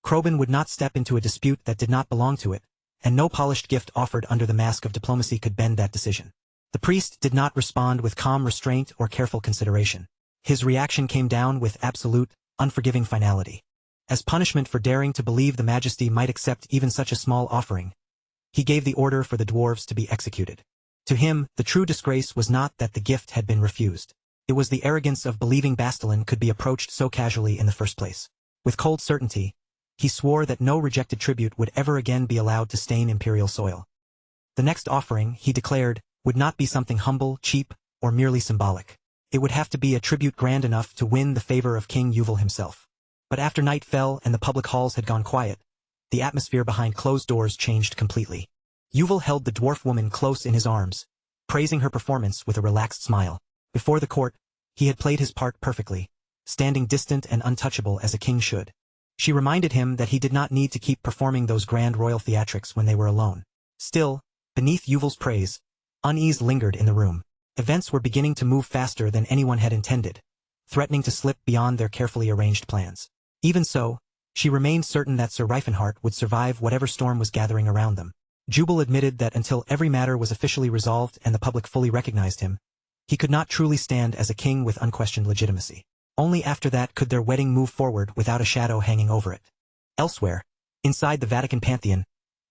Kroban would not step into a dispute that did not belong to it, and no polished gift offered under the mask of diplomacy could bend that decision. The priest did not respond with calm restraint or careful consideration. His reaction came down with absolute, unforgiving finality. As punishment for daring to believe the majesty might accept even such a small offering, he gave the order for the dwarves to be executed. To him, the true disgrace was not that the gift had been refused. It was the arrogance of believing Bastilin could be approached so casually in the first place. With cold certainty, he swore that no rejected tribute would ever again be allowed to stain imperial soil. The next offering, he declared, would not be something humble, cheap, or merely symbolic. It would have to be a tribute grand enough to win the favor of King Yuval himself. But after night fell and the public halls had gone quiet, the atmosphere behind closed doors changed completely. Yuval held the dwarf woman close in his arms, praising her performance with a relaxed smile. Before the court, he had played his part perfectly, standing distant and untouchable as a king should. She reminded him that he did not need to keep performing those grand royal theatrics when they were alone. Still, beneath Yuval's praise, unease lingered in the room. Events were beginning to move faster than anyone had intended, threatening to slip beyond their carefully arranged plans. Even so, she remained certain that Sir Reifenhart would survive whatever storm was gathering around them. Jubal admitted that until every matter was officially resolved and the public fully recognized him, he could not truly stand as a king with unquestioned legitimacy. Only after that could their wedding move forward without a shadow hanging over it. Elsewhere, inside the Vatican Pantheon,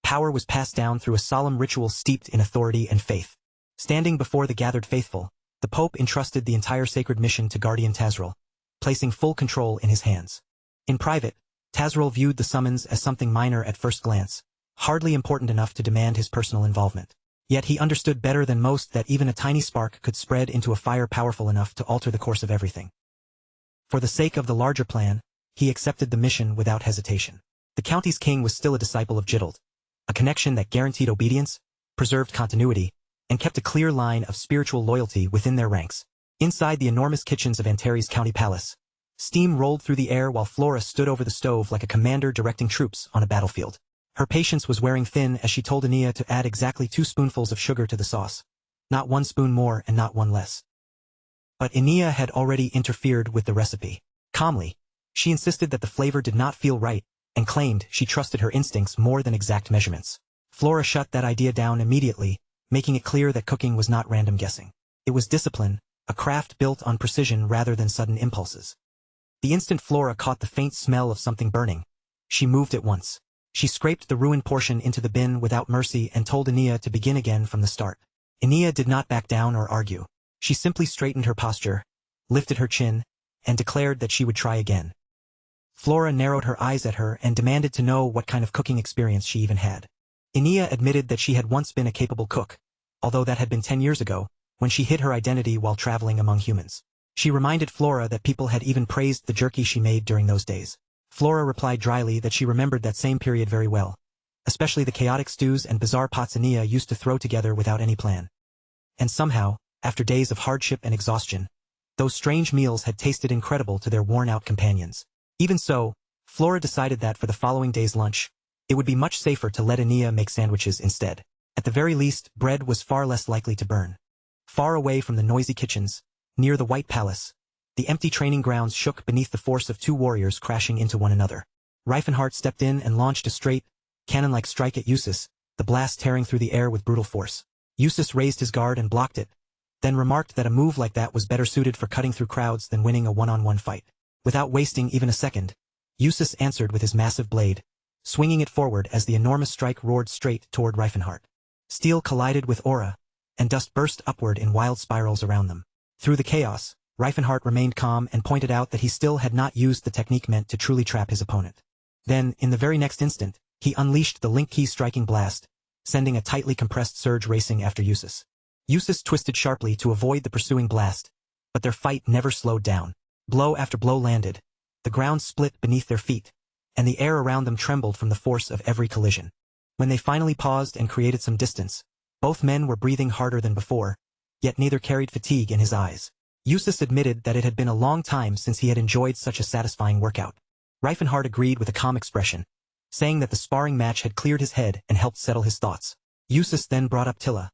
power was passed down through a solemn ritual steeped in authority and faith. Standing before the gathered faithful, the Pope entrusted the entire sacred mission to Guardian Tazril, placing full control in his hands. In private, Tazril viewed the summons as something minor at first glance, hardly important enough to demand his personal involvement. Yet he understood better than most that even a tiny spark could spread into a fire powerful enough to alter the course of everything. For the sake of the larger plan, he accepted the mission without hesitation. The county's king was still a disciple of Jitald, a connection that guaranteed obedience, preserved continuity, and kept a clear line of spiritual loyalty within their ranks. Inside the enormous kitchens of Antares County Palace, steam rolled through the air while Flora stood over the stove like a commander directing troops on a battlefield. Her patience was wearing thin as she told Ania to add exactly 2 spoonfuls of sugar to the sauce. Not 1 spoon more and not 1 less. But Ania had already interfered with the recipe. Calmly, she insisted that the flavor did not feel right, and claimed she trusted her instincts more than exact measurements. Flora shut that idea down immediately, making it clear that cooking was not random guessing. It was discipline, a craft built on precision rather than sudden impulses. The instant Flora caught the faint smell of something burning, she moved at once. She scraped the ruined portion into the bin without mercy and told Ania to begin again from the start. Ania did not back down or argue. She simply straightened her posture, lifted her chin, and declared that she would try again. Flora narrowed her eyes at her and demanded to know what kind of cooking experience she even had. Ania admitted that she had once been a capable cook, although that had been 10 years ago, when she hid her identity while traveling among humans. She reminded Flora that people had even praised the jerky she made during those days. Flora replied dryly that she remembered that same period very well, especially the chaotic stews and bizarre pots Ania used to throw together without any plan. And somehow, after days of hardship and exhaustion, those strange meals had tasted incredible to their worn-out companions. Even so, Flora decided that for the following day's lunch, it would be much safer to let Ania make sandwiches instead. At the very least, bread was far less likely to burn. Far away from the noisy kitchens, near the White Palace, the empty training grounds shook beneath the force of 2 warriors crashing into one another. Reifenhart stepped in and launched a straight, cannon-like strike at Eustace, the blast tearing through the air with brutal force. Eustace raised his guard and blocked it, then remarked that a move like that was better suited for cutting through crowds than winning a one-on-one fight. Without wasting even a second, Eustace answered with his massive blade, swinging it forward as the enormous strike roared straight toward Reifenhart. Steel collided with aura, and dust burst upward in wild spirals around them. Through the chaos, Reifenhart remained calm and pointed out that he still had not used the technique meant to truly trap his opponent. Then, in the very next instant, he unleashed the link key striking blast, sending a tightly compressed surge racing after Usus. Usus twisted sharply to avoid the pursuing blast, but their fight never slowed down. Blow after blow landed, the ground split beneath their feet, and the air around them trembled from the force of every collision. When they finally paused and created some distance, both men were breathing harder than before, yet neither carried fatigue in his eyes. Usus admitted that it had been a long time since he had enjoyed such a satisfying workout. Reifenhardt agreed with a calm expression, saying that the sparring match had cleared his head and helped settle his thoughts. Usus then brought up Tilla,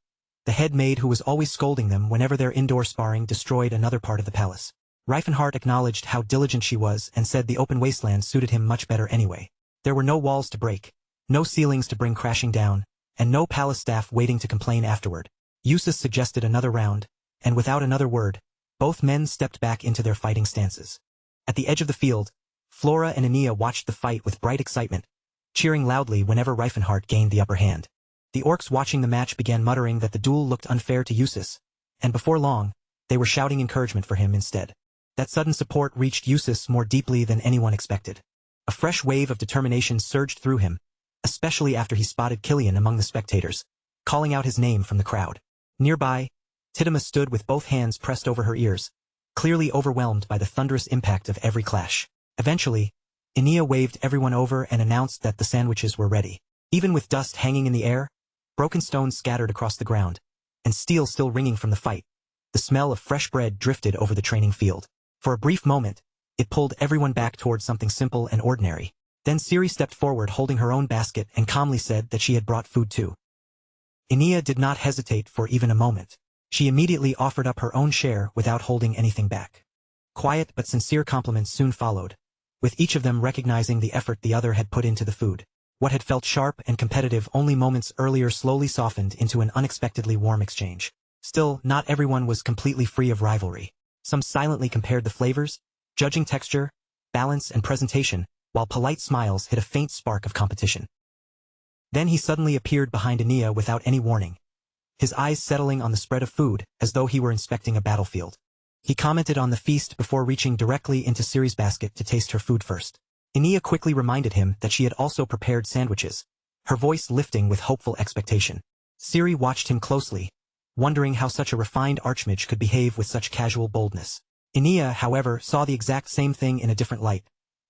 the head maid who was always scolding them whenever their indoor sparring destroyed another part of the palace. Reifenhardt acknowledged how diligent she was and said the open wasteland suited him much better anyway. There were no walls to break, no ceilings to bring crashing down, and no palace staff waiting to complain afterward. Usus suggested another round, and without another word, both men stepped back into their fighting stances. At the edge of the field, Flora and Aeneas watched the fight with bright excitement, cheering loudly whenever Reifenhardt gained the upper hand. The orcs watching the match began muttering that the duel looked unfair to Usus, and before long, they were shouting encouragement for him instead. That sudden support reached Usus more deeply than anyone expected. A fresh wave of determination surged through him, especially after he spotted Killian among the spectators, calling out his name from the crowd. Nearby, Tidima stood with both hands pressed over her ears, clearly overwhelmed by the thunderous impact of every clash. Eventually, Aeneas waved everyone over and announced that the sandwiches were ready. Even with dust hanging in the air, broken stones scattered across the ground, and steel still ringing from the fight, the smell of fresh bread drifted over the training field. For a brief moment, it pulled everyone back towards something simple and ordinary. Then Ciri stepped forward holding her own basket and calmly said that she had brought food too. Aeneas did not hesitate for even a moment. She immediately offered up her own share without holding anything back. Quiet but sincere compliments soon followed, with each of them recognizing the effort the other had put into the food. What had felt sharp and competitive only moments earlier slowly softened into an unexpectedly warm exchange. Still, not everyone was completely free of rivalry. Some silently compared the flavors, judging texture, balance, and presentation, while polite smiles hid a faint spark of competition. Then he suddenly appeared behind Aeneas without any warning, his eyes settling on the spread of food as though he were inspecting a battlefield. He commented on the feast before reaching directly into Ciri's basket to taste her food first. Aeneas quickly reminded him that she had also prepared sandwiches, her voice lifting with hopeful expectation. Ciri watched him closely, wondering how such a refined Archmage could behave with such casual boldness. Aeneas, however, saw the exact same thing in a different light,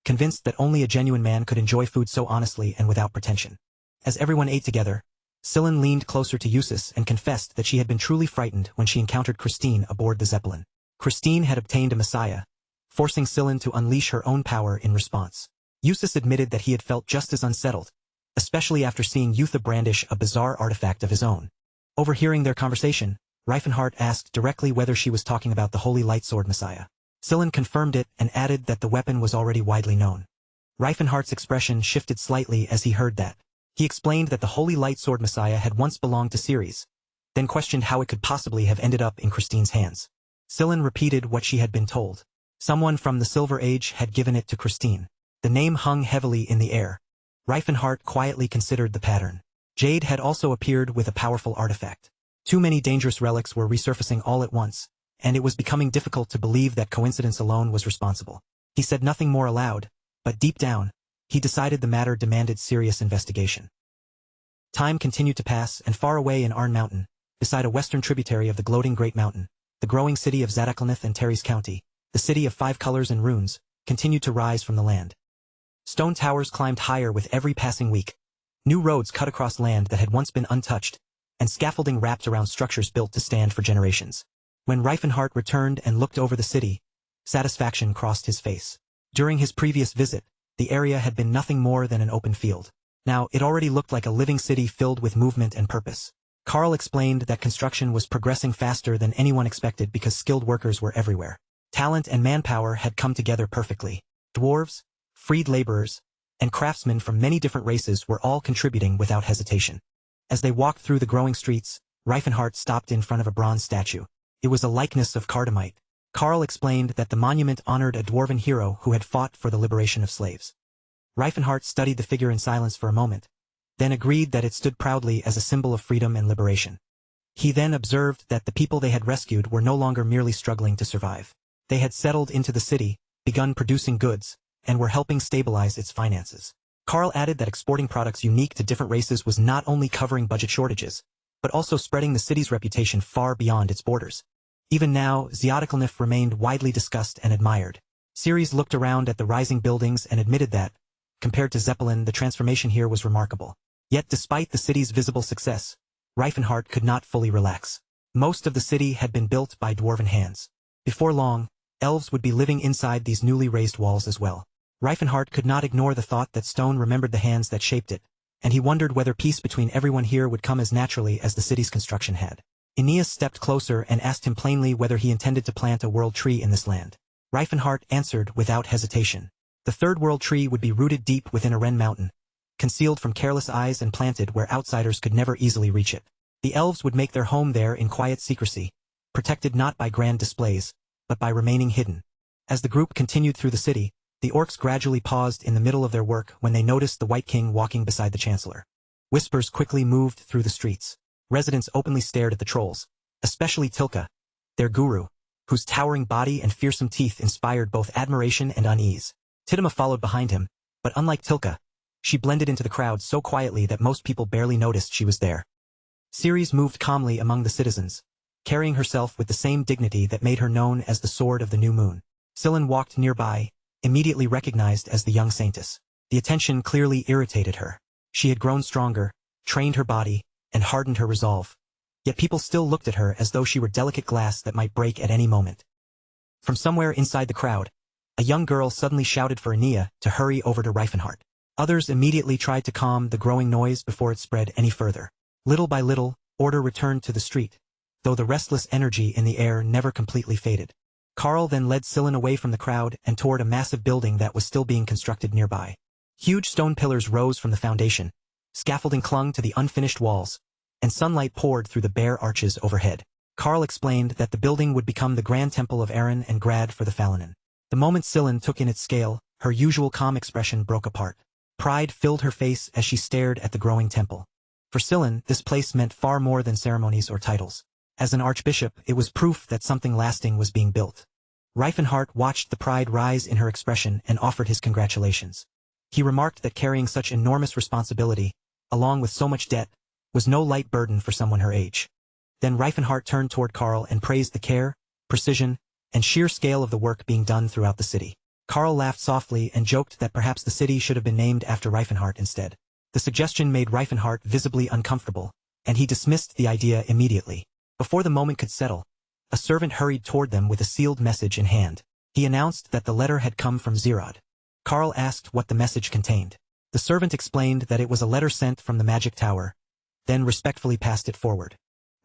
convinced that only a genuine man could enjoy food so honestly and without pretension. As everyone ate together, Scylla leaned closer to Usus and confessed that she had been truly frightened when she encountered Christine aboard the Zeppelin. Christine had obtained a messiah, forcing Scylla to unleash her own power in response. Usus admitted that he had felt just as unsettled, especially after seeing Eutha brandish a bizarre artifact of his own. Overhearing their conversation, Reifenhardt asked directly whether she was talking about the Holy Lightsword Messiah. Scylla confirmed it and added that the weapon was already widely known. Reifenhardt's expression shifted slightly as he heard that. He explained that the Holy Lightsword Messiah had once belonged to Ceres, then questioned how it could possibly have ended up in Christine's hands. Scylla repeated what she had been told. Someone from the Silver Age had given it to Christine. The name hung heavily in the air. Reifenhardt quietly considered the pattern. Jade had also appeared with a powerful artifact. Too many dangerous relics were resurfacing all at once, and it was becoming difficult to believe that coincidence alone was responsible. He said nothing more aloud, but deep down, he decided the matter demanded serious investigation. Time continued to pass, and far away in Arn Mountain, beside a western tributary of the gloating Great Mountain, the growing city of Zadaklanith and Terry's County, the city of 5 colors and runes, continued to rise from the land. Stone towers climbed higher with every passing week. New roads cut across land that had once been untouched, and scaffolding wrapped around structures built to stand for generations. When Reifenhardt returned and looked over the city, satisfaction crossed his face. During his previous visit, the area had been nothing more than an open field. Now, it already looked like a living city filled with movement and purpose. Carl explained that construction was progressing faster than anyone expected because skilled workers were everywhere. Talent and manpower had come together perfectly. Dwarves, freed laborers, and craftsmen from many different races were all contributing without hesitation. As they walked through the growing streets, Reifenhardt stopped in front of a bronze statue. It was a likeness of Cardamite. Carl explained that the monument honored a dwarven hero who had fought for the liberation of slaves. Reifenhardt studied the figure in silence for a moment, then agreed that it stood proudly as a symbol of freedom and liberation. He then observed that the people they had rescued were no longer merely struggling to survive. They had settled into the city, begun producing goods, and were helping stabilize its finances. Carl added that exporting products unique to different races was not only covering budget shortages, but also spreading the city's reputation far beyond its borders. Even now, Xiaoticalnif remained widely discussed and admired. Ceres looked around at the rising buildings and admitted that, compared to Zeppelin, the transformation here was remarkable. Yet despite the city's visible success, Reifenhart could not fully relax. Most of the city had been built by dwarven hands. Before long, elves would be living inside these newly raised walls as well. Reifenhart could not ignore the thought that stone remembered the hands that shaped it, and he wondered whether peace between everyone here would come as naturally as the city's construction had. Aeneas stepped closer and asked him plainly whether he intended to plant a world tree in this land. Reifenhart answered without hesitation. The third world tree would be rooted deep within a Ren mountain, concealed from careless eyes and planted where outsiders could never easily reach it. The elves would make their home there in quiet secrecy, protected not by grand displays, but by remaining hidden. As the group continued through the city, the orcs gradually paused in the middle of their work when they noticed the White King walking beside the Chancellor. Whispers quickly moved through the streets. Residents openly stared at the trolls, especially Tilka, their guru, whose towering body and fearsome teeth inspired both admiration and unease. Tidima followed behind him, but unlike Tilka, she blended into the crowd so quietly that most people barely noticed she was there. Ceres moved calmly among the citizens, carrying herself with the same dignity that made her known as the Sword of the New Moon. Scylla walked nearby, immediately recognized as the young saintess. The attention clearly irritated her. She had grown stronger, trained her body, and hardened her resolve. Yet people still looked at her as though she were delicate glass that might break at any moment. From somewhere inside the crowd, a young girl suddenly shouted for Aenea to hurry over to Reifenhart. Others immediately tried to calm the growing noise before it spread any further. Little by little, order returned to the street, though the restless energy in the air never completely faded. Carl then led Scylla away from the crowd and toward a massive building that was still being constructed nearby. Huge stone pillars rose from the foundation, scaffolding clung to the unfinished walls, and sunlight poured through the bare arches overhead. Carl explained that the building would become the grand temple of Aaron and Grad for the Falanin. The moment Scylla took in its scale, her usual calm expression broke apart. Pride filled her face as she stared at the growing temple. For Scylla, this place meant far more than ceremonies or titles. As an archbishop, it was proof that something lasting was being built. Reifenhart watched the pride rise in her expression and offered his congratulations. He remarked that carrying such enormous responsibility, along with so much debt, was no light burden for someone her age. Then Reifenhart turned toward Carl and praised the care, precision, and sheer scale of the work being done throughout the city. Carl laughed softly and joked that perhaps the city should have been named after Reifenhart instead. The suggestion made Reifenhart visibly uncomfortable, and he dismissed the idea immediately. Before the moment could settle, a servant hurried toward them with a sealed message in hand. He announced that the letter had come from Zerod. Carl asked what the message contained. The servant explained that it was a letter sent from the magic tower, then respectfully passed it forward.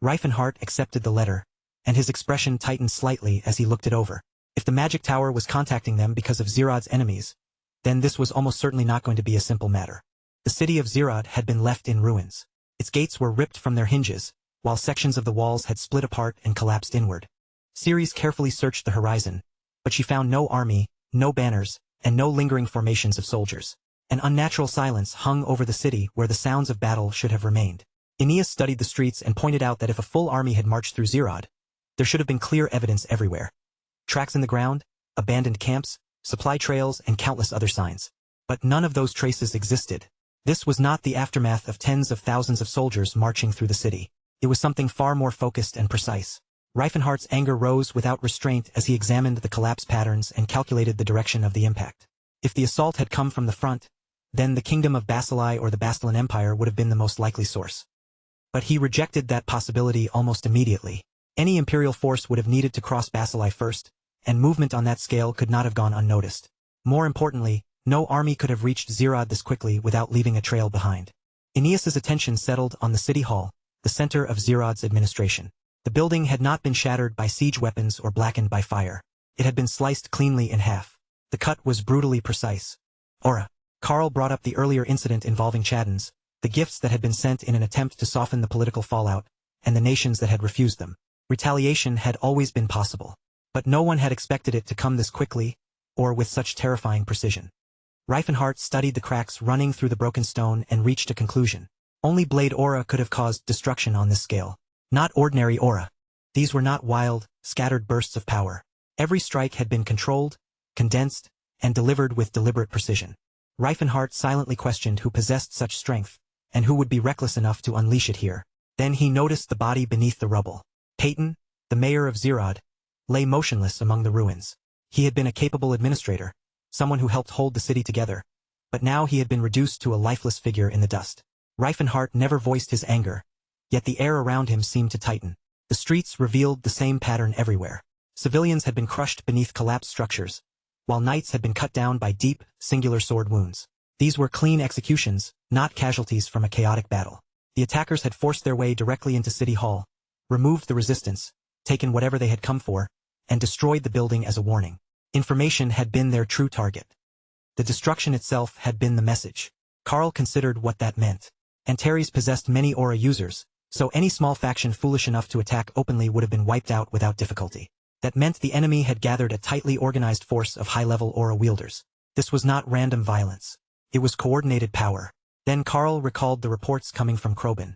Reifenhart accepted the letter, and his expression tightened slightly as he looked it over. If the magic tower was contacting them because of Zerod's enemies, then this was almost certainly not going to be a simple matter. The city of Zerod had been left in ruins. Its gates were ripped from their hinges, while sections of the walls had split apart and collapsed inward. Ceres carefully searched the horizon, but she found no army, no banners, and no lingering formations of soldiers. An unnatural silence hung over the city where the sounds of battle should have remained. Aeneas studied the streets and pointed out that if a full army had marched through Zerod, there should have been clear evidence everywhere. Tracks in the ground, abandoned camps, supply trails, and countless other signs. But none of those traces existed. This was not the aftermath of tens of thousands of soldiers marching through the city. It was something far more focused and precise. Reifenhart's anger rose without restraint as he examined the collapse patterns and calculated the direction of the impact. If the assault had come from the front, then the kingdom of Basili or the Bastillan Empire would have been the most likely source. But he rejected that possibility almost immediately. Any imperial force would have needed to cross Basili first, and movement on that scale could not have gone unnoticed. More importantly, no army could have reached Zerod this quickly without leaving a trail behind. Aeneas's attention settled on the city hall, the center of Zerod's administration. The building had not been shattered by siege weapons or blackened by fire. It had been sliced cleanly in half. The cut was brutally precise. Aura. Carl brought up the earlier incident involving Chaddons, the gifts that had been sent in an attempt to soften the political fallout, and the nations that had refused them. Retaliation had always been possible. But no one had expected it to come this quickly, or with such terrifying precision. Reifenhart studied the cracks running through the broken stone and reached a conclusion. Only blade aura could have caused destruction on this scale. Not ordinary aura. These were not wild, scattered bursts of power. Every strike had been controlled, condensed, and delivered with deliberate precision. Reifenhart silently questioned who possessed such strength, and who would be reckless enough to unleash it here. Then he noticed the body beneath the rubble. Peyton, the mayor of Zerod, lay motionless among the ruins. He had been a capable administrator, someone who helped hold the city together, but now he had been reduced to a lifeless figure in the dust. Reifenhart never voiced his anger, yet the air around him seemed to tighten. The streets revealed the same pattern everywhere. Civilians had been crushed beneath collapsed structures, while knights had been cut down by deep, singular sword wounds. These were clean executions, not casualties from a chaotic battle. The attackers had forced their way directly into City Hall, removed the resistance, taken whatever they had come for, and destroyed the building as a warning. Information had been their true target. The destruction itself had been the message. Carl considered what that meant. Antares possessed many aura users, so any small faction foolish enough to attack openly would have been wiped out without difficulty. That meant the enemy had gathered a tightly organized force of high-level aura wielders. This was not random violence. It was coordinated power. Then Carl recalled the reports coming from Krobin.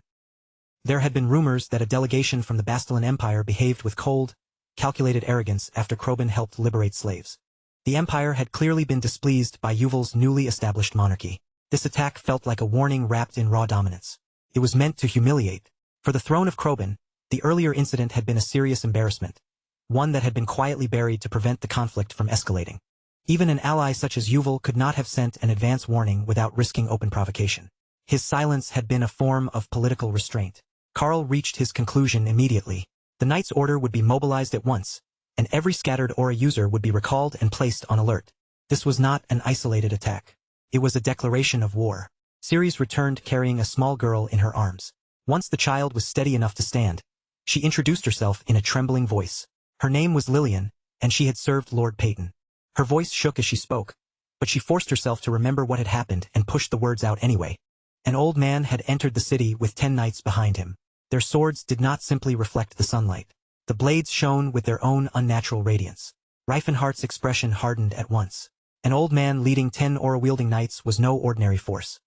There had been rumors that a delegation from the Bastillan Empire behaved with cold, calculated arrogance after Krobin helped liberate slaves. The Empire had clearly been displeased by Yuval's newly established monarchy. This attack felt like a warning wrapped in raw dominance. It was meant to humiliate. For the throne of Krobin, the earlier incident had been a serious embarrassment, one that had been quietly buried to prevent the conflict from escalating. Even an ally such as Yuval could not have sent an advance warning without risking open provocation. His silence had been a form of political restraint. Carl reached his conclusion immediately. The Knight's order would be mobilized at once, and every scattered aura user would be recalled and placed on alert. This was not an isolated attack. It was a declaration of war. Ceres returned carrying a small girl in her arms. Once the child was steady enough to stand, she introduced herself in a trembling voice. Her name was Lillian, and she had served Lord Peyton. Her voice shook as she spoke, but she forced herself to remember what had happened and pushed the words out anyway. An old man had entered the city with 10 knights behind him. Their swords did not simply reflect the sunlight. The blades shone with their own unnatural radiance. Reifenhart's expression hardened at once. An old man leading 10 aura-wielding knights was no ordinary force.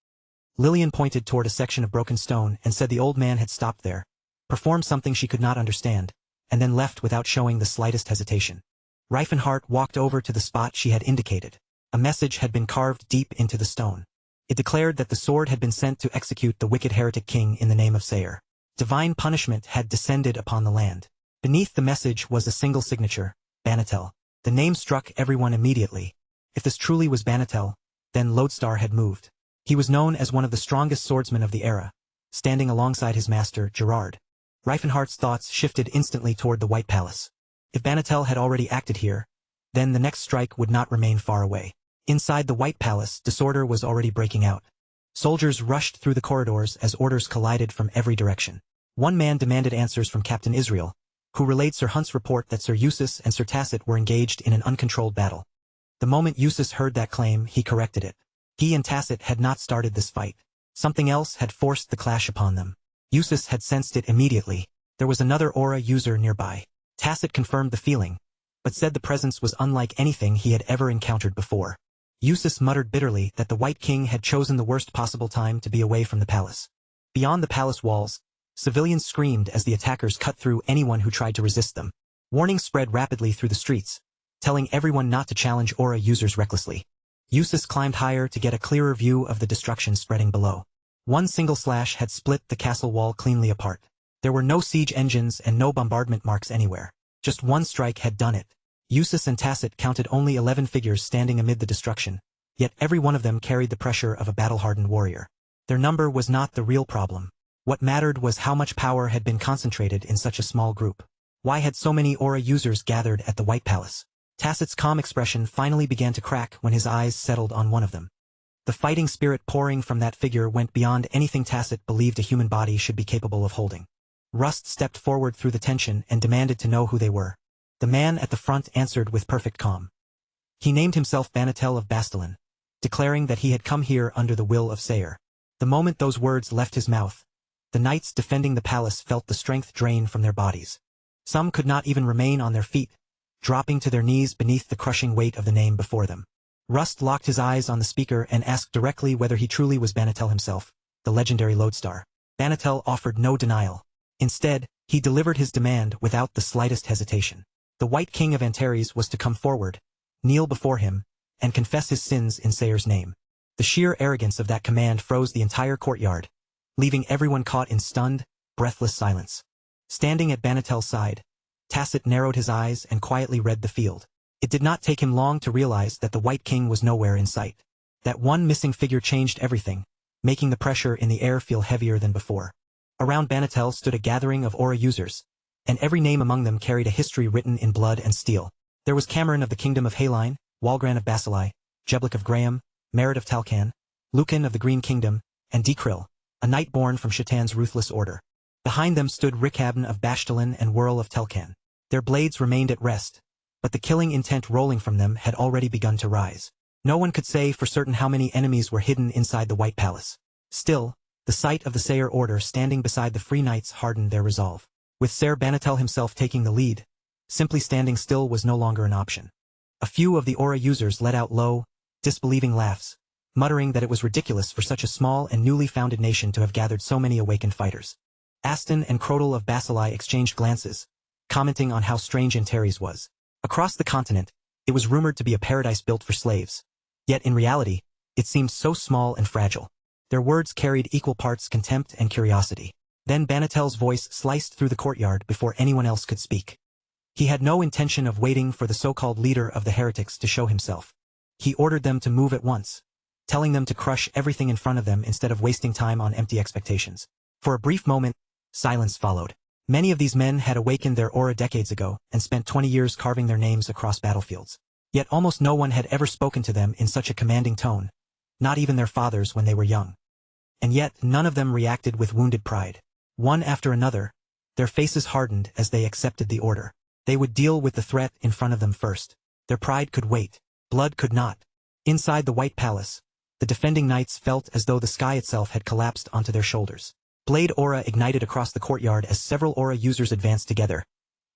Lillian pointed toward a section of broken stone and said the old man had stopped there, performed something she could not understand, and then left without showing the slightest hesitation. Reifenhart walked over to the spot she had indicated. A message had been carved deep into the stone. It declared that the sword had been sent to execute the wicked heretic king in the name of Sayer. Divine punishment had descended upon the land. Beneath the message was a single signature, Banatel. The name struck everyone immediately. If this truly was Banatel, then Lodestar had moved. He was known as one of the strongest swordsmen of the era, standing alongside his master, Gerard. Reifenhart's thoughts shifted instantly toward the White Palace. If Banatel had already acted here, then the next strike would not remain far away. Inside the White Palace, disorder was already breaking out. Soldiers rushed through the corridors as orders collided from every direction. One man demanded answers from Captain Israel, who relayed Sir Hunt's report that Sir Eustace and Sir Tacit were engaged in an uncontrolled battle. The moment Eustace heard that claim, he corrected it. He and Tacit had not started this fight. Something else had forced the clash upon them. Eustace had sensed it immediately. There was another aura user nearby. Tacit confirmed the feeling, but said the presence was unlike anything he had ever encountered before. Eustace muttered bitterly that the White King had chosen the worst possible time to be away from the palace. Beyond the palace walls, civilians screamed as the attackers cut through anyone who tried to resist them. Warnings spread rapidly through the streets, telling everyone not to challenge aura users recklessly. Eustace climbed higher to get a clearer view of the destruction spreading below. One single slash had split the castle wall cleanly apart. There were no siege engines and no bombardment marks anywhere. Just one strike had done it. Eustace and Tacit counted only 11 figures standing amid the destruction, yet every one of them carried the pressure of a battle-hardened warrior. Their number was not the real problem. What mattered was how much power had been concentrated in such a small group. Why had so many aura users gathered at the White Palace? Tacit's calm expression finally began to crack when his eyes settled on one of them. The fighting spirit pouring from that figure went beyond anything Tacit believed a human body should be capable of holding. Rust stepped forward through the tension and demanded to know who they were. The man at the front answered with perfect calm. He named himself Banatel of Bastillan, declaring that he had come here under the will of Sayer. The moment those words left his mouth, the knights defending the palace felt the strength drain from their bodies. Some could not even remain on their feet, dropping to their knees beneath the crushing weight of the name before them. Rust locked his eyes on the speaker and asked directly whether he truly was Banatel himself, the legendary Lodestar. Banatel offered no denial. Instead, he delivered his demand without the slightest hesitation. The White King of Antares was to come forward, kneel before him, and confess his sins in Sayer's name. The sheer arrogance of that command froze the entire courtyard, leaving everyone caught in stunned, breathless silence. Standing at Banatel's side, Tacit narrowed his eyes and quietly read the field. It did not take him long to realize that the White King was nowhere in sight. That one missing figure changed everything, making the pressure in the air feel heavier than before. Around Banatel stood a gathering of aura users, and every name among them carried a history written in blood and steel. There was Cameron of the Kingdom of Haline, Walgran of Basili, Jeblick of Graham, Merritt of Talcan, Lucan of the Green Kingdom, and Dekrill, a knight born from Shatan's ruthless order. Behind them stood Rickhabn of Bashtalin and Whirl of Telcan. Their blades remained at rest, but the killing intent rolling from them had already begun to rise. No one could say for certain how many enemies were hidden inside the White Palace. Still, the sight of the Sayer Order standing beside the Free Knights hardened their resolve. With Ser Banatel himself taking the lead, simply standing still was no longer an option. A few of the aura users let out low, disbelieving laughs, muttering that it was ridiculous for such a small and newly founded nation to have gathered so many awakened fighters. Aston and Crodel of Basili exchanged glances, commenting on how strange Antares was. Across the continent, it was rumored to be a paradise built for slaves. Yet in reality, it seemed so small and fragile. Their words carried equal parts contempt and curiosity. Then Banatel's voice sliced through the courtyard before anyone else could speak. He had no intention of waiting for the so-called leader of the heretics to show himself. He ordered them to move at once, telling them to crush everything in front of them instead of wasting time on empty expectations. For a brief moment, silence followed. Many of these men had awakened their aura decades ago and spent 20 years carving their names across battlefields. Yet almost no one had ever spoken to them in such a commanding tone, not even their fathers when they were young. And yet none of them reacted with wounded pride. One after another, their faces hardened as they accepted the order. They would deal with the threat in front of them first. Their pride could wait. Blood could not. Inside the White Palace, the defending knights felt as though the sky itself had collapsed onto their shoulders. Blade aura ignited across the courtyard as several aura users advanced together,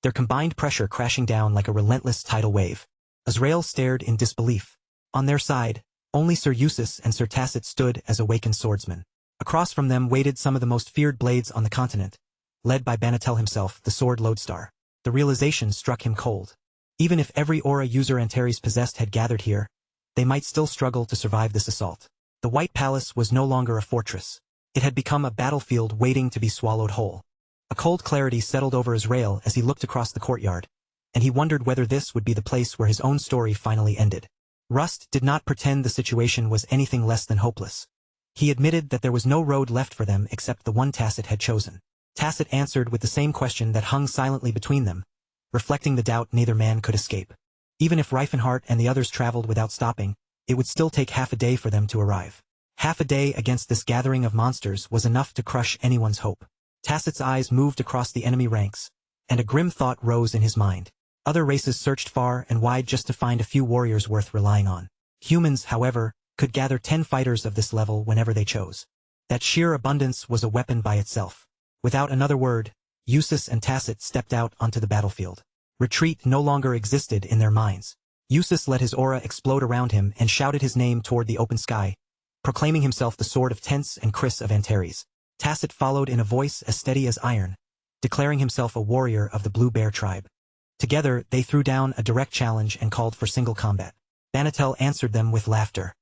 their combined pressure crashing down like a relentless tidal wave. Azrael stared in disbelief. On their side, only Sir Eustace and Sir Tacit stood as awakened swordsmen. Across from them waited some of the most feared blades on the continent, led by Banatel himself, the sword lodestar. The realization struck him cold. Even if every aura user Antares possessed had gathered here, they might still struggle to survive this assault. The White Palace was no longer a fortress. It had become a battlefield waiting to be swallowed whole. A cold clarity settled over Azrael as he looked across the courtyard, and he wondered whether this would be the place where his own story finally ended. Rust did not pretend the situation was anything less than hopeless. He admitted that there was no road left for them except the one Tacit had chosen. Tacit answered with the same question that hung silently between them, reflecting the doubt neither man could escape. Even if Reifenhart and the others traveled without stopping, it would still take half a day for them to arrive. Half a day against this gathering of monsters was enough to crush anyone's hope. Tacit's eyes moved across the enemy ranks, and a grim thought rose in his mind. Other races searched far and wide just to find a few warriors worth relying on. Humans, however, could gather 10 fighters of this level whenever they chose. That sheer abundance was a weapon by itself. Without another word, Eustace and Tacit stepped out onto the battlefield. Retreat no longer existed in their minds. Eustace let his aura explode around him and shouted his name toward the open sky, proclaiming himself the sword of Tense and Chris of Antares. Tacit followed in a voice as steady as iron, declaring himself a warrior of the Blue Bear tribe. Together, they threw down a direct challenge and called for single combat. Banatel answered them with laughter.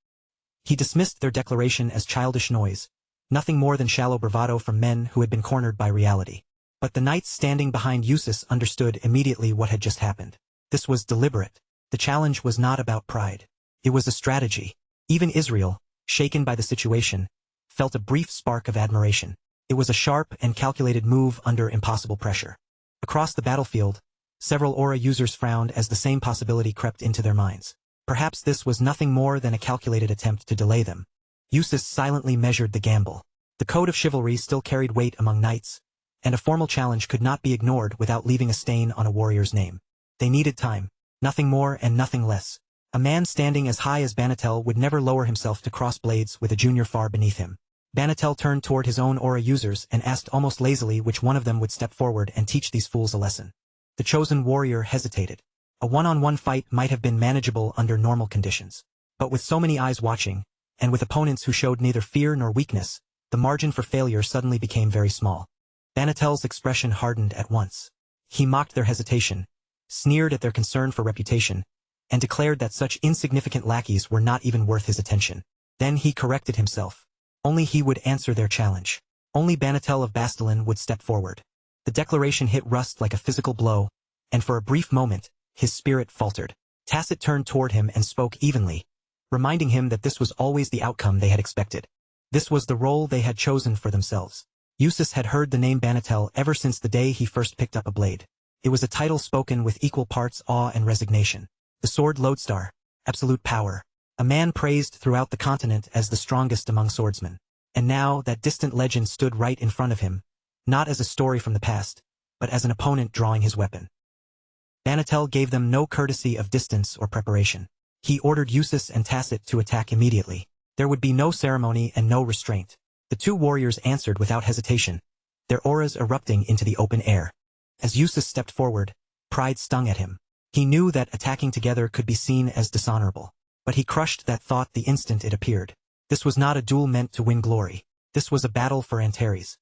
He dismissed their declaration as childish noise, nothing more than shallow bravado from men who had been cornered by reality. But the knights standing behind Eustace understood immediately what had just happened. This was deliberate. The challenge was not about pride. It was a strategy. Even Israel, shaken by the situation, felt a brief spark of admiration. It was a sharp and calculated move under impossible pressure. Across the battlefield, several aura users frowned as the same possibility crept into their minds. Perhaps this was nothing more than a calculated attempt to delay them. Eustace silently measured the gamble. The code of chivalry still carried weight among knights, and a formal challenge could not be ignored without leaving a stain on a warrior's name. They needed time, nothing more and nothing less. A man standing as high as Banatel would never lower himself to cross blades with a junior far beneath him. Banatel turned toward his own aura users and asked almost lazily which one of them would step forward and teach these fools a lesson. The chosen warrior hesitated. A one-on-one fight might have been manageable under normal conditions. But with so many eyes watching, and with opponents who showed neither fear nor weakness, the margin for failure suddenly became very small. Banatel's expression hardened at once. He mocked their hesitation, sneered at their concern for reputation, and declared that such insignificant lackeys were not even worth his attention. Then he corrected himself. Only he would answer their challenge. Only Banatel of Bastilin would step forward. The declaration hit Rust like a physical blow, and for a brief moment, his spirit faltered. Tacit turned toward him and spoke evenly, reminding him that this was always the outcome they had expected. This was the role they had chosen for themselves. Eustace had heard the name Banatel ever since the day he first picked up a blade. It was a title spoken with equal parts awe and resignation. The sword lodestar, absolute power. A man praised throughout the continent as the strongest among swordsmen. And now that distant legend stood right in front of him, not as a story from the past, but as an opponent drawing his weapon. Banatel gave them no courtesy of distance or preparation. He ordered Eustace and Tacit to attack immediately. There would be no ceremony and no restraint. The two warriors answered without hesitation, their auras erupting into the open air. As Eustace stepped forward, pride stung at him. He knew that attacking together could be seen as dishonorable. But he crushed that thought the instant it appeared. This was not a duel meant to win glory. This was a battle for Antares.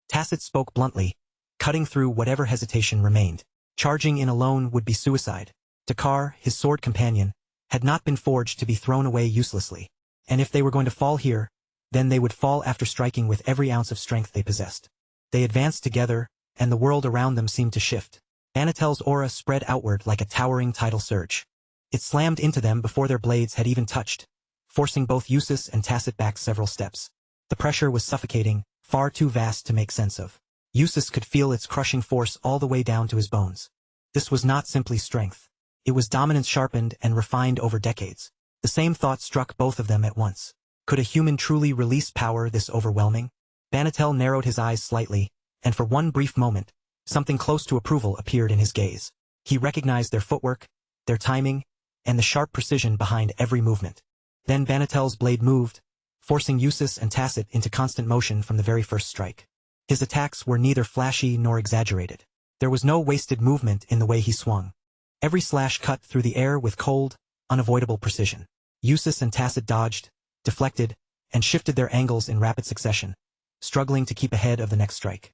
Tacit spoke bluntly, cutting through whatever hesitation remained. Charging in alone would be suicide. Dakar, his sword companion, had not been forged to be thrown away uselessly. And if they were going to fall here, then they would fall after striking with every ounce of strength they possessed. They advanced together, and the world around them seemed to shift. Banatel's aura spread outward like a towering tidal surge. It slammed into them before their blades had even touched, forcing both Eustace and Tacit back several steps. The pressure was suffocating, far too vast to make sense of. Eustace could feel its crushing force all the way down to his bones. This was not simply strength. It was dominance sharpened and refined over decades. The same thought struck both of them at once. Could a human truly release power this overwhelming? Banatel narrowed his eyes slightly, and for one brief moment, something close to approval appeared in his gaze. He recognized their footwork, their timing, and the sharp precision behind every movement. Then Banatel's blade moved, forcing Eustace and Tacit into constant motion from the very first strike. His attacks were neither flashy nor exaggerated. There was no wasted movement in the way he swung. Every slash cut through the air with cold, unavoidable precision. Eustace and Tacit dodged, deflected, and shifted their angles in rapid succession, struggling to keep ahead of the next strike.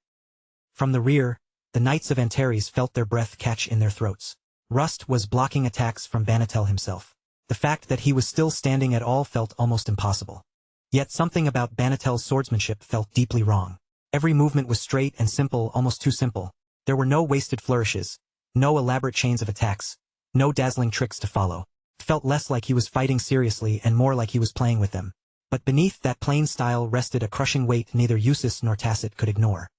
From the rear, the Knights of Antares felt their breath catch in their throats. Rust was blocking attacks from Banatel himself. The fact that he was still standing at all felt almost impossible. Yet something about Banatel's swordsmanship felt deeply wrong. Every movement was straight and simple, almost too simple. There were no wasted flourishes, no elaborate chains of attacks, no dazzling tricks to follow. It felt less like he was fighting seriously and more like he was playing with them. But beneath that plain style rested a crushing weight neither Eustace nor Tacit could ignore.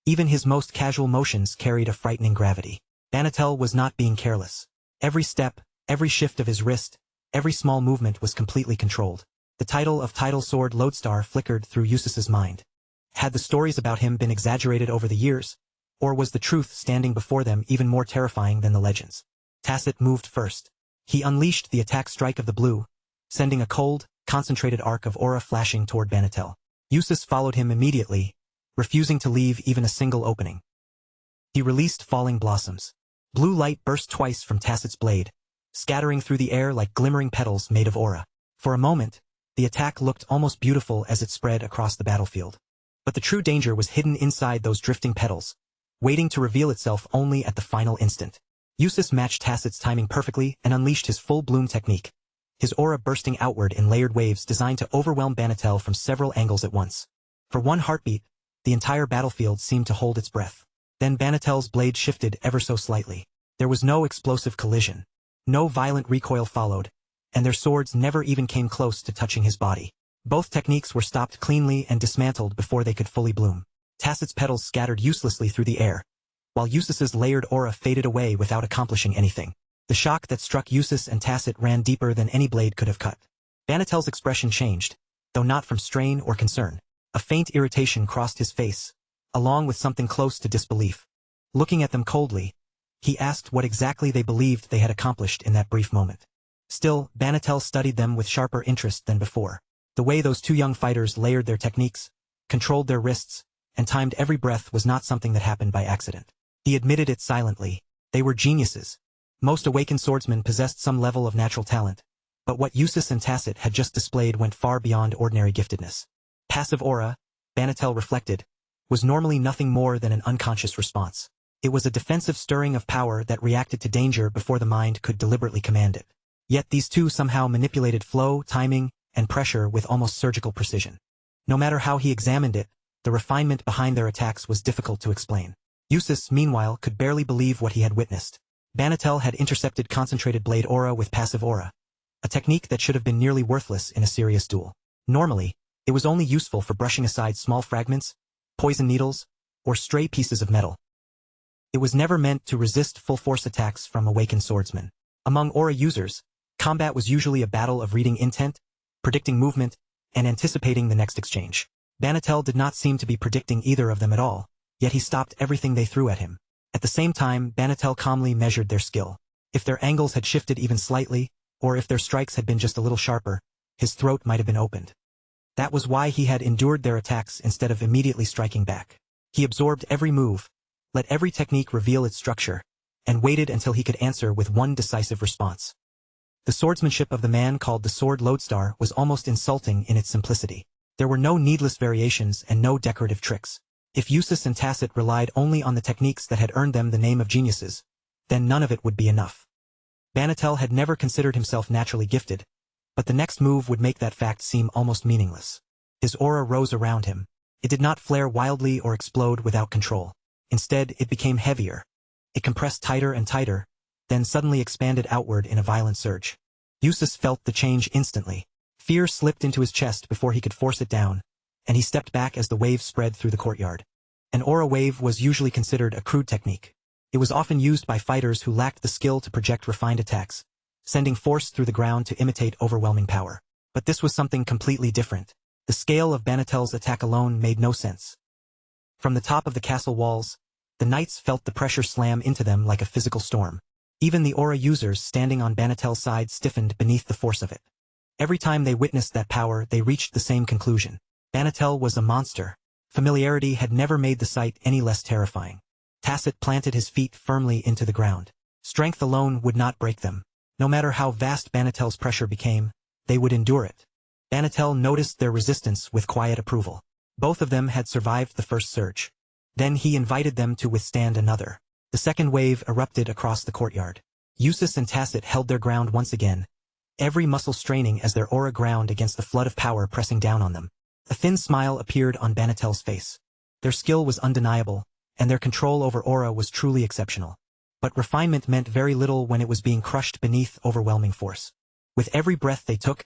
Even his most casual motions carried a frightening gravity. Banatel was not being careless. Every step, every shift of his wrist, every small movement was completely controlled. The title of Tidal Sword Lodestar flickered through Eustace's mind. Had the stories about him been exaggerated over the years, or was the truth standing before them even more terrifying than the legends? Tacit moved first. He unleashed the attack strike of the blue, sending a cold, concentrated arc of aura flashing toward Banatel. Eustace followed him immediately, refusing to leave even a single opening. He released falling blossoms. Blue light burst twice from Tacit's blade, scattering through the air like glimmering petals made of aura. For a moment, the attack looked almost beautiful as it spread across the battlefield. But the true danger was hidden inside those drifting petals, waiting to reveal itself only at the final instant. Eustace matched Tacit's timing perfectly and unleashed his full bloom technique, his aura bursting outward in layered waves designed to overwhelm Banatel from several angles at once. For one heartbeat, the entire battlefield seemed to hold its breath. Then Banatel's blade shifted ever so slightly. There was no explosive collision. No violent recoil followed, and their swords never even came close to touching his body. Both techniques were stopped cleanly and dismantled before they could fully bloom. Tacit's petals scattered uselessly through the air, while Eustace's layered aura faded away without accomplishing anything. The shock that struck Eustace and Tacit ran deeper than any blade could have cut. Banatel's expression changed, though not from strain or concern. A faint irritation crossed his face, along with something close to disbelief. Looking at them coldly, he asked what exactly they believed they had accomplished in that brief moment. Still, Banatel studied them with sharper interest than before. The way those two young fighters layered their techniques, controlled their wrists, and timed every breath was not something that happened by accident. He admitted it silently. They were geniuses. Most awakened swordsmen possessed some level of natural talent, but what Eustace and Tacit had just displayed went far beyond ordinary giftedness. Passive aura, Banatel reflected, was normally nothing more than an unconscious response. It was a defensive stirring of power that reacted to danger before the mind could deliberately command it. Yet these two somehow manipulated flow, timing, and pressure with almost surgical precision. No matter how he examined it, the refinement behind their attacks was difficult to explain. Eustace, meanwhile, could barely believe what he had witnessed. Banatel had intercepted concentrated blade aura with passive aura, a technique that should have been nearly worthless in a serious duel. Normally, it was only useful for brushing aside small fragments, poison needles, or stray pieces of metal. It was never meant to resist full-force attacks from awakened swordsmen. Among aura users, combat was usually a battle of reading intent, predicting movement, and anticipating the next exchange. Banatel did not seem to be predicting either of them at all, yet he stopped everything they threw at him. At the same time, Banatel calmly measured their skill. If their angles had shifted even slightly, or if their strikes had been just a little sharper, his throat might have been opened. That was why he had endured their attacks instead of immediately striking back. He absorbed every move, let every technique reveal its structure, and waited until he could answer with one decisive response. The swordsmanship of the man called the Sword Lodestar was almost insulting in its simplicity. There were no needless variations and no decorative tricks. If Eustace and Tacit relied only on the techniques that had earned them the name of geniuses, then none of it would be enough. Banatel had never considered himself naturally gifted, but the next move would make that fact seem almost meaningless. His aura rose around him. It did not flare wildly or explode without control. Instead, it became heavier. It compressed tighter and tighter, then suddenly expanded outward in a violent surge. Eustace felt the change instantly. Fear slipped into his chest before he could force it down, and he stepped back as the wave spread through the courtyard. An aura wave was usually considered a crude technique. It was often used by fighters who lacked the skill to project refined attacks, sending force through the ground to imitate overwhelming power. But this was something completely different. The scale of Banatel's attack alone made no sense. From the top of the castle walls, the knights felt the pressure slam into them like a physical storm. Even the aura users standing on Banatel's side stiffened beneath the force of it. Every time they witnessed that power, they reached the same conclusion. Banatel was a monster. Familiarity had never made the sight any less terrifying. Tacit planted his feet firmly into the ground. Strength alone would not break them. No matter how vast Banatel's pressure became, they would endure it. Banatel noticed their resistance with quiet approval. Both of them had survived the first surge. Then he invited them to withstand another. The second wave erupted across the courtyard. Eustace and Tacit held their ground once again, every muscle straining as their aura ground against the flood of power pressing down on them. A thin smile appeared on Banatel's face. Their skill was undeniable, and their control over aura was truly exceptional. But refinement meant very little when it was being crushed beneath overwhelming force. With every breath they took,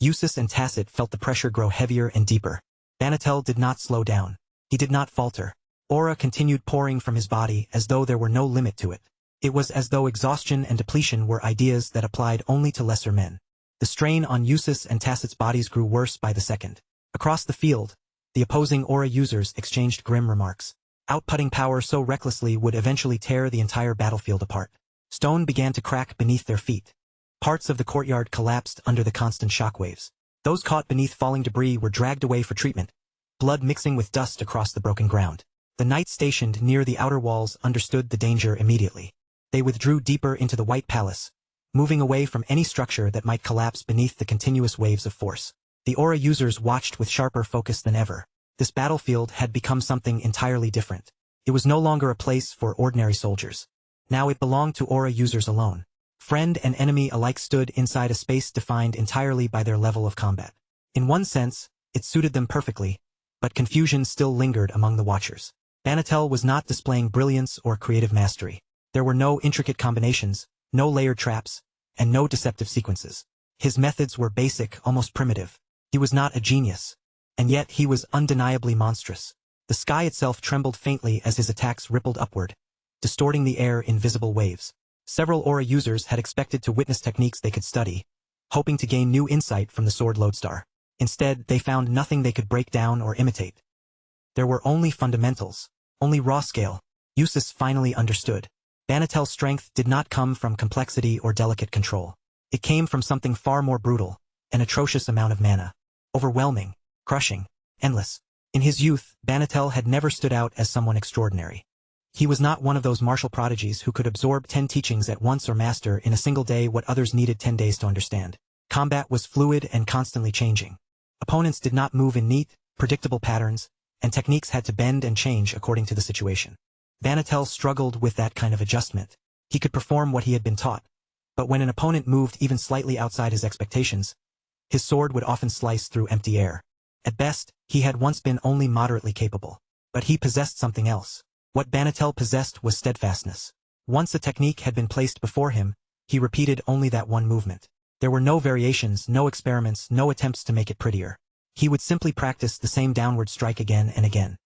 Eustace and Tacit felt the pressure grow heavier and deeper. Banatel did not slow down. He did not falter. Aura continued pouring from his body as though there were no limit to it. It was as though exhaustion and depletion were ideas that applied only to lesser men. The strain on Eustace and Tacit's bodies grew worse by the second. Across the field, the opposing aura users exchanged grim remarks. Outputting power so recklessly would eventually tear the entire battlefield apart. Stone began to crack beneath their feet. Parts of the courtyard collapsed under the constant shockwaves. Those caught beneath falling debris were dragged away for treatment, blood mixing with dust across the broken ground. The knights stationed near the outer walls understood the danger immediately. They withdrew deeper into the White Palace, moving away from any structure that might collapse beneath the continuous waves of force. The aura users watched with sharper focus than ever. This battlefield had become something entirely different. It was no longer a place for ordinary soldiers. Now it belonged to aura users alone. Friend and enemy alike stood inside a space defined entirely by their level of combat. In one sense, it suited them perfectly, but confusion still lingered among the watchers. Banatel was not displaying brilliance or creative mastery. There were no intricate combinations, no layered traps, and no deceptive sequences. His methods were basic, almost primitive. He was not a genius, and yet he was undeniably monstrous. The sky itself trembled faintly as his attacks rippled upward, distorting the air in visible waves. Several aura users had expected to witness techniques they could study, hoping to gain new insight from the Sword Lodestar. Instead, they found nothing they could break down or imitate. There were only fundamentals, only raw scale. Eustace finally understood. Banatel's strength did not come from complexity or delicate control. It came from something far more brutal, an atrocious amount of mana. Overwhelming, crushing, endless. In his youth, Banatel had never stood out as someone extraordinary. He was not one of those martial prodigies who could absorb 10 teachings at once or master in a single day what others needed 10 days to understand. Combat was fluid and constantly changing. Opponents did not move in neat, predictable patterns, and techniques had to bend and change according to the situation. Banatel struggled with that kind of adjustment. He could perform what he had been taught, but when an opponent moved even slightly outside his expectations, His sword would often slice through empty air. At best, he had once been only moderately capable. But he possessed something else. What Banatel possessed was steadfastness. Once a technique had been placed before him, he repeated only that one movement. There were no variations, no experiments, no attempts to make it prettier. He would simply practice the same downward strike again and again.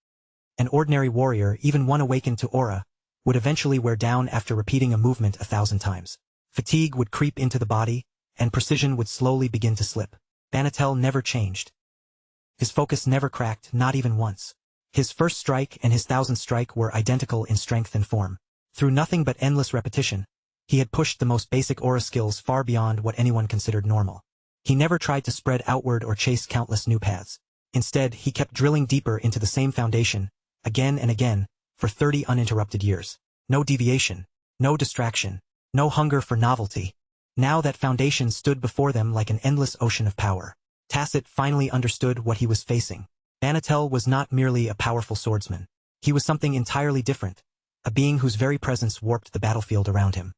An ordinary warrior, even one awakened to aura, would eventually wear down after repeating a movement 1,000 times. Fatigue would creep into the body, and precision would slowly begin to slip. Banatel never changed. His focus never cracked, not even once. His first strike and his 1,000th strike were identical in strength and form. Through nothing but endless repetition, he had pushed the most basic aura skills far beyond what anyone considered normal. He never tried to spread outward or chase countless new paths. Instead, he kept drilling deeper into the same foundation, again and again, for 30 uninterrupted years. No deviation, no distraction, no hunger for novelty. Now that foundation stood before them like an endless ocean of power. Tacit finally understood what he was facing. Banatel was not merely a powerful swordsman. He was something entirely different, a being whose very presence warped the battlefield around him.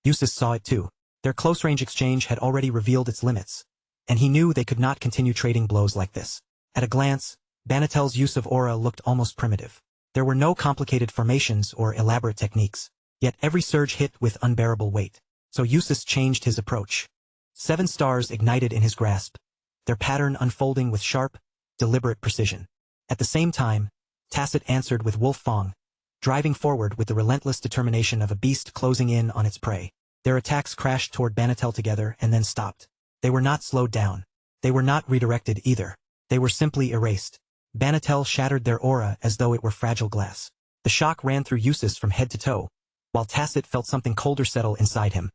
Eustace saw it too. Their close-range exchange had already revealed its limits, and he knew they could not continue trading blows like this. At a glance, Banatel's use of aura looked almost primitive. There were no complicated formations or elaborate techniques, yet every surge hit with unbearable weight. So Eustace changed his approach. 7 stars ignited in his grasp, their pattern unfolding with sharp, deliberate precision. At the same time, Tacit answered with Wolf Fang, driving forward with the relentless determination of a beast closing in on its prey. Their attacks crashed toward Banatel together and then stopped. They were not slowed down. They were not redirected either. They were simply erased. Banatel shattered their aura as though it were fragile glass. The shock ran through Eustace from head to toe, while Tacit felt something colder settle inside him.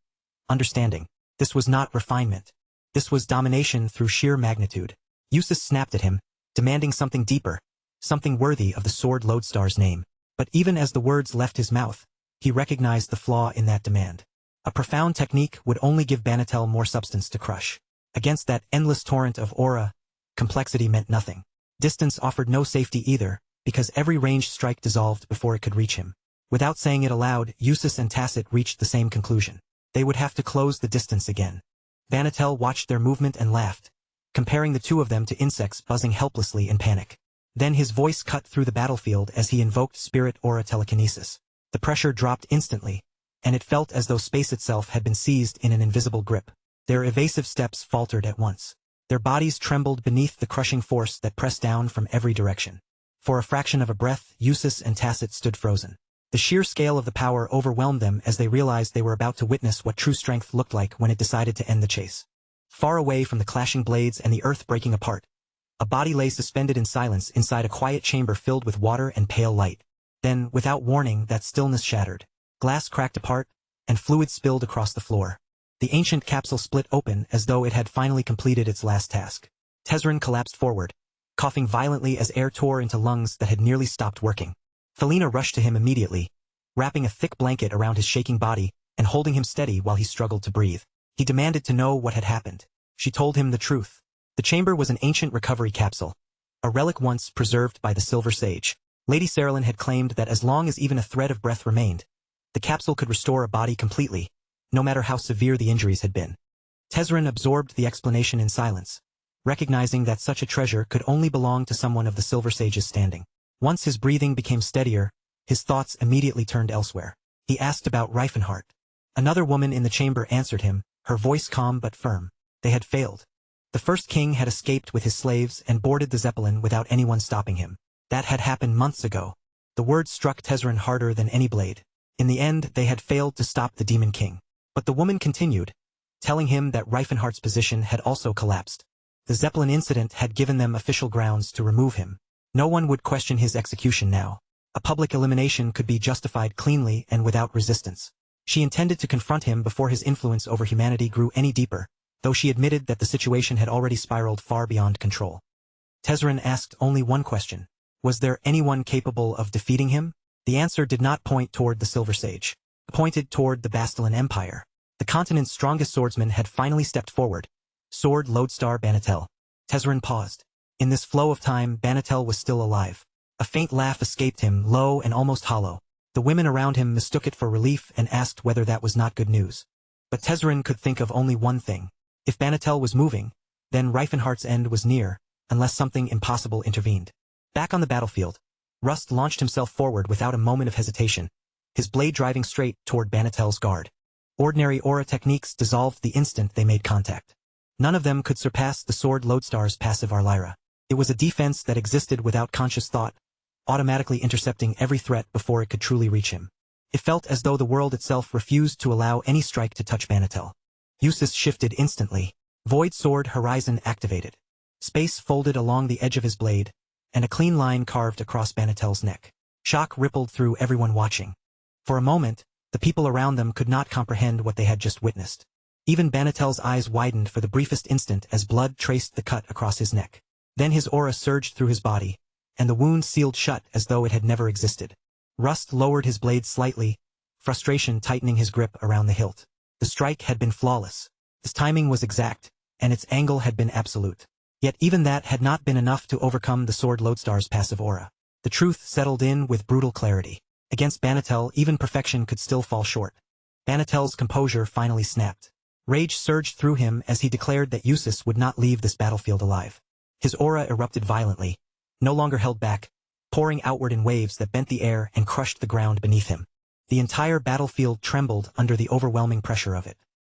Understanding. This was not refinement. This was domination through sheer magnitude. Eustace snapped at him, demanding something deeper, something worthy of the Sword Lodestar's name. But even as the words left his mouth, he recognized the flaw in that demand. A profound technique would only give Banatel more substance to crush. Against that endless torrent of aura, complexity meant nothing. Distance offered no safety either, because every ranged strike dissolved before it could reach him. Without saying it aloud, Eustace and Tacit reached the same conclusion. They would have to close the distance again. Banatel watched their movement and laughed, comparing the two of them to insects buzzing helplessly in panic. Then his voice cut through the battlefield as he invoked spirit aura telekinesis. The pressure dropped instantly, and it felt as though space itself had been seized in an invisible grip. Their evasive steps faltered at once. Their bodies trembled beneath the crushing force that pressed down from every direction. For a fraction of a breath, Eustace and Tacit stood frozen. The sheer scale of the power overwhelmed them as they realized they were about to witness what true strength looked like when it decided to end the chase. Far away from the clashing blades and the earth breaking apart, a body lay suspended in silence inside a quiet chamber filled with water and pale light. Then, without warning, that stillness shattered. Glass cracked apart, and fluid spilled across the floor. The ancient capsule split open as though it had finally completed its last task. Tezrin collapsed forward, coughing violently as air tore into lungs that had nearly stopped working. Felina rushed to him immediately, wrapping a thick blanket around his shaking body and holding him steady while he struggled to breathe. He demanded to know what had happened. She told him the truth. The chamber was an ancient recovery capsule, a relic once preserved by the Silver Sage. Lady Saralyn had claimed that as long as even a thread of breath remained, the capsule could restore a body completely, no matter how severe the injuries had been. Tezrin absorbed the explanation in silence, recognizing that such a treasure could only belong to someone of the Silver Sage's standing. Once his breathing became steadier, his thoughts immediately turned elsewhere. He asked about Reifenhart. Another woman in the chamber answered him, her voice calm but firm. They had failed. The first king had escaped with his slaves and boarded the Zeppelin without anyone stopping him. That had happened months ago. The words struck Tezrin harder than any blade. In the end, they had failed to stop the Demon King. But the woman continued, telling him that Reifenhart's position had also collapsed. The Zeppelin incident had given them official grounds to remove him. No one would question his execution now. A public elimination could be justified cleanly and without resistance. She intended to confront him before his influence over humanity grew any deeper, though she admitted that the situation had already spiraled far beyond control. Tezrin asked only one question. Was there anyone capable of defeating him? The answer did not point toward the Silver Sage. It pointed toward the Bastillan Empire. The continent's strongest swordsman had finally stepped forward. Sword Lodestar Banatel. Tezrin paused. In this flow of time, Banatel was still alive. A faint laugh escaped him, low and almost hollow. The women around him mistook it for relief and asked whether that was not good news. But Tezrin could think of only one thing. If Banatel was moving, Then Reifenhardt's end was near, unless something impossible intervened. Back on the battlefield, Rust launched himself forward without a moment of hesitation, his blade driving straight toward Banatel's guard. Ordinary aura techniques dissolved the instant they made contact. None of them could surpass the sword Lodestar's passive Arlyra. It was a defense that existed without conscious thought, automatically intercepting every threat before it could truly reach him. It felt as though the world itself refused to allow any strike to touch Banatel. Eustace shifted instantly. Void Sword Horizon activated. Space folded along the edge of his blade, and a clean line carved across Banatel's neck. Shock rippled through everyone watching. For a moment, the people around them could not comprehend what they had just witnessed. Even Banatel's eyes widened for the briefest instant as blood traced the cut across his neck. Then his aura surged through his body, and the wound sealed shut as though it had never existed. Rust lowered his blade slightly, frustration tightening his grip around the hilt. The strike had been flawless. His timing was exact, and its angle had been absolute. Yet even that had not been enough to overcome the sword Lodestar's passive aura. The truth settled in with brutal clarity. Against Banatel, even perfection could still fall short. Banatel's composure finally snapped. Rage surged through him as he declared that Eustace would not leave this battlefield alive. His aura erupted violently, no longer held back, pouring outward in waves that bent the air and crushed the ground beneath him. The entire battlefield trembled under the overwhelming pressure of it.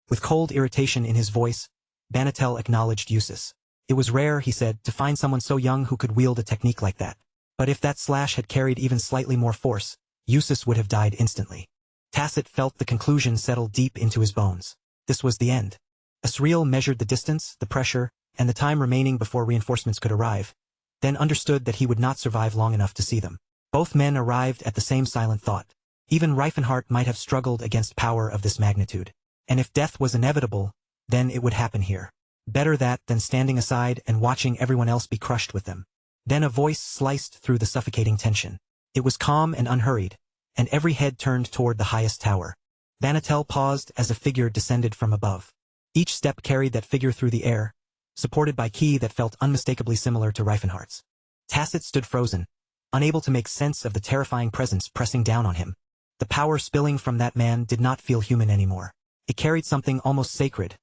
With cold irritation in his voice, Banatel acknowledged Eustace. It was rare, he said, to find someone so young who could wield a technique like that. But if that slash had carried even slightly more force, Eustace would have died instantly. Tacit felt the conclusion settle deep into his bones. This was the end. Asriel measured the distance, the pressure, and the time remaining before reinforcements could arrive, then understood that he would not survive long enough to see them. Both men arrived at the same silent thought. Even Reifenhardt might have struggled against power of this magnitude. And if death was inevitable, then it would happen here. Better that than standing aside and watching everyone else be crushed with them. Then a voice sliced through the suffocating tension. It was calm and unhurried, and every head turned toward the highest tower. Banatel paused as a figure descended from above. Each step carried that figure through the air, supported by ki that felt unmistakably similar to Reifenhardt's. Tacit stood frozen, unable to make sense of the terrifying presence pressing down on him. The power spilling from that man did not feel human anymore. It carried something almost sacred,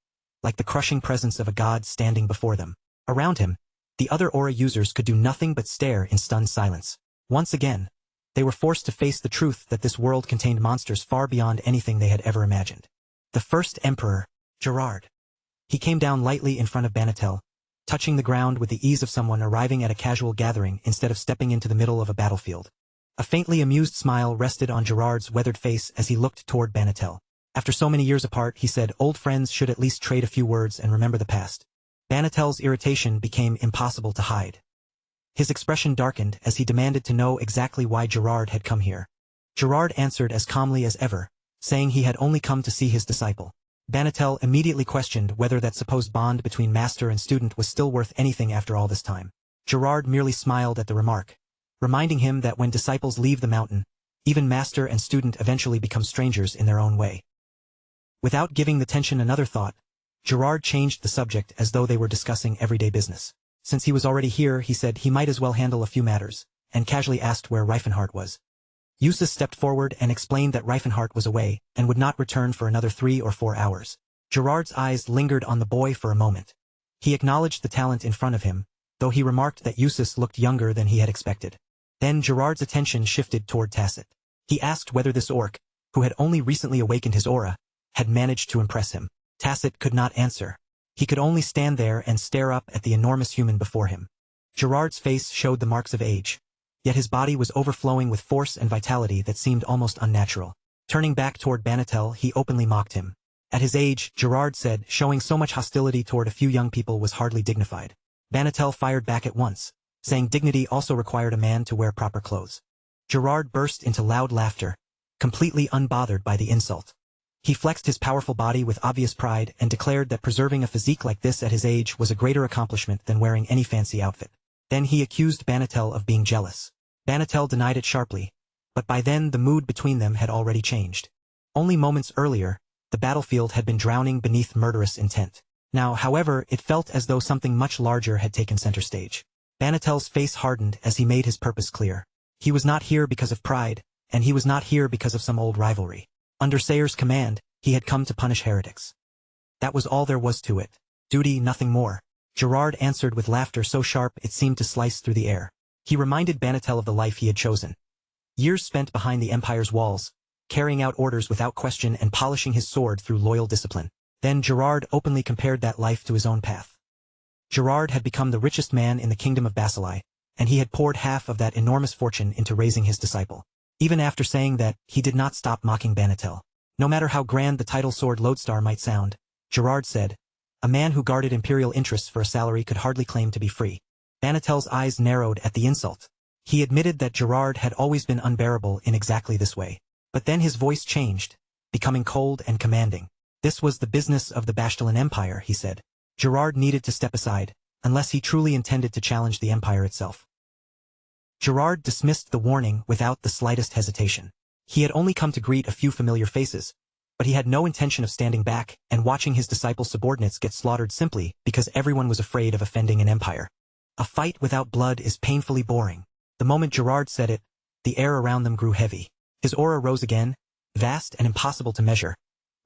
like the crushing presence of a god standing before them. Around him, the other aura users could do nothing but stare in stunned silence. Once again, they were forced to face the truth that this world contained monsters far beyond anything they had ever imagined. The first emperor, Gerard. He came down lightly in front of Banatel, touching the ground with the ease of someone arriving at a casual gathering instead of stepping into the middle of a battlefield. A faintly amused smile rested on Gerard's weathered face as he looked toward Banatel. After so many years apart, he said, old friends should at least trade a few words and remember the past. Banatel's irritation became impossible to hide. His expression darkened as he demanded to know exactly why Gerard had come here. Gerard answered as calmly as ever, saying he had only come to see his disciple. Banatel immediately questioned whether that supposed bond between master and student was still worth anything after all this time. Gerard merely smiled at the remark, reminding him that when disciples leave the mountain, even master and student eventually become strangers in their own way. Without giving the tension another thought, Gerard changed the subject as though they were discussing everyday business. Since he was already here, he said he might as well handle a few matters, and casually asked where Reifenhardt was. Eustace stepped forward and explained that Reifenhardt was away and would not return for another 3 or 4 hours. Gerard's eyes lingered on the boy for a moment. He acknowledged the talent in front of him, though he remarked that Eustace looked younger than he had expected. Then Gerard's attention shifted toward Tacit. He asked whether this orc, who had only recently awakened his aura, had managed to impress him. Tacit could not answer. He could only stand there and stare up at the enormous human before him. Gerard's face showed the marks of age, yet his body was overflowing with force and vitality that seemed almost unnatural. Turning back toward Banatel, he openly mocked him. At his age, Gerard said, showing so much hostility toward a few young people was hardly dignified. Banatel fired back at once, saying dignity also required a man to wear proper clothes. Gerard burst into loud laughter, completely unbothered by the insult. He flexed his powerful body with obvious pride and declared that preserving a physique like this at his age was a greater accomplishment than wearing any fancy outfit. Then he accused Banatel of being jealous. Banatel denied it sharply, but by then the mood between them had already changed. Only moments earlier, the battlefield had been drowning beneath murderous intent. Now, however, it felt as though something much larger had taken center stage. Banatel's face hardened as he made his purpose clear. He was not here because of pride, and he was not here because of some old rivalry. Under Sayer's command, he had come to punish heretics. That was all there was to it. Duty, nothing more. Gerard answered with laughter so sharp it seemed to slice through the air. He reminded Banatel of the life he had chosen. Years spent behind the Empire's walls, carrying out orders without question and polishing his sword through loyal discipline. Then Gerard openly compared that life to his own path. Gerard had become the richest man in the kingdom of Basilai, and he had poured half of that enormous fortune into raising his disciple. Even after saying that, he did not stop mocking Banatel. No matter how grand the title sword lodestar might sound, Gerard said, a man who guarded imperial interests for a salary could hardly claim to be free. Banatel's eyes narrowed at the insult. He admitted that Gerard had always been unbearable in exactly this way. But then his voice changed, becoming cold and commanding. This was the business of the Bastilan Empire, he said. Gerard needed to step aside, unless he truly intended to challenge the Empire itself. Gerard dismissed the warning without the slightest hesitation. He had only come to greet a few familiar faces, but he had no intention of standing back and watching his disciples' subordinates get slaughtered simply because everyone was afraid of offending an empire. A fight without blood is painfully boring. The moment Gerard said it, the air around them grew heavy. His aura rose again, vast and impossible to measure,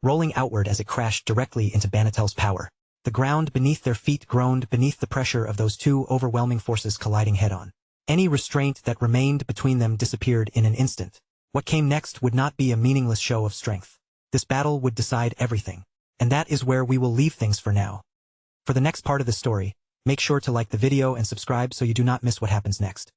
rolling outward as it crashed directly into Banatel's power. The ground beneath their feet groaned beneath the pressure of those two overwhelming forces colliding head-on. Any restraint that remained between them disappeared in an instant. What came next would not be a meaningless show of strength. This battle would decide everything. And that is where we will leave things for now. For the next part of the story, make sure to like the video and subscribe so you do not miss what happens next.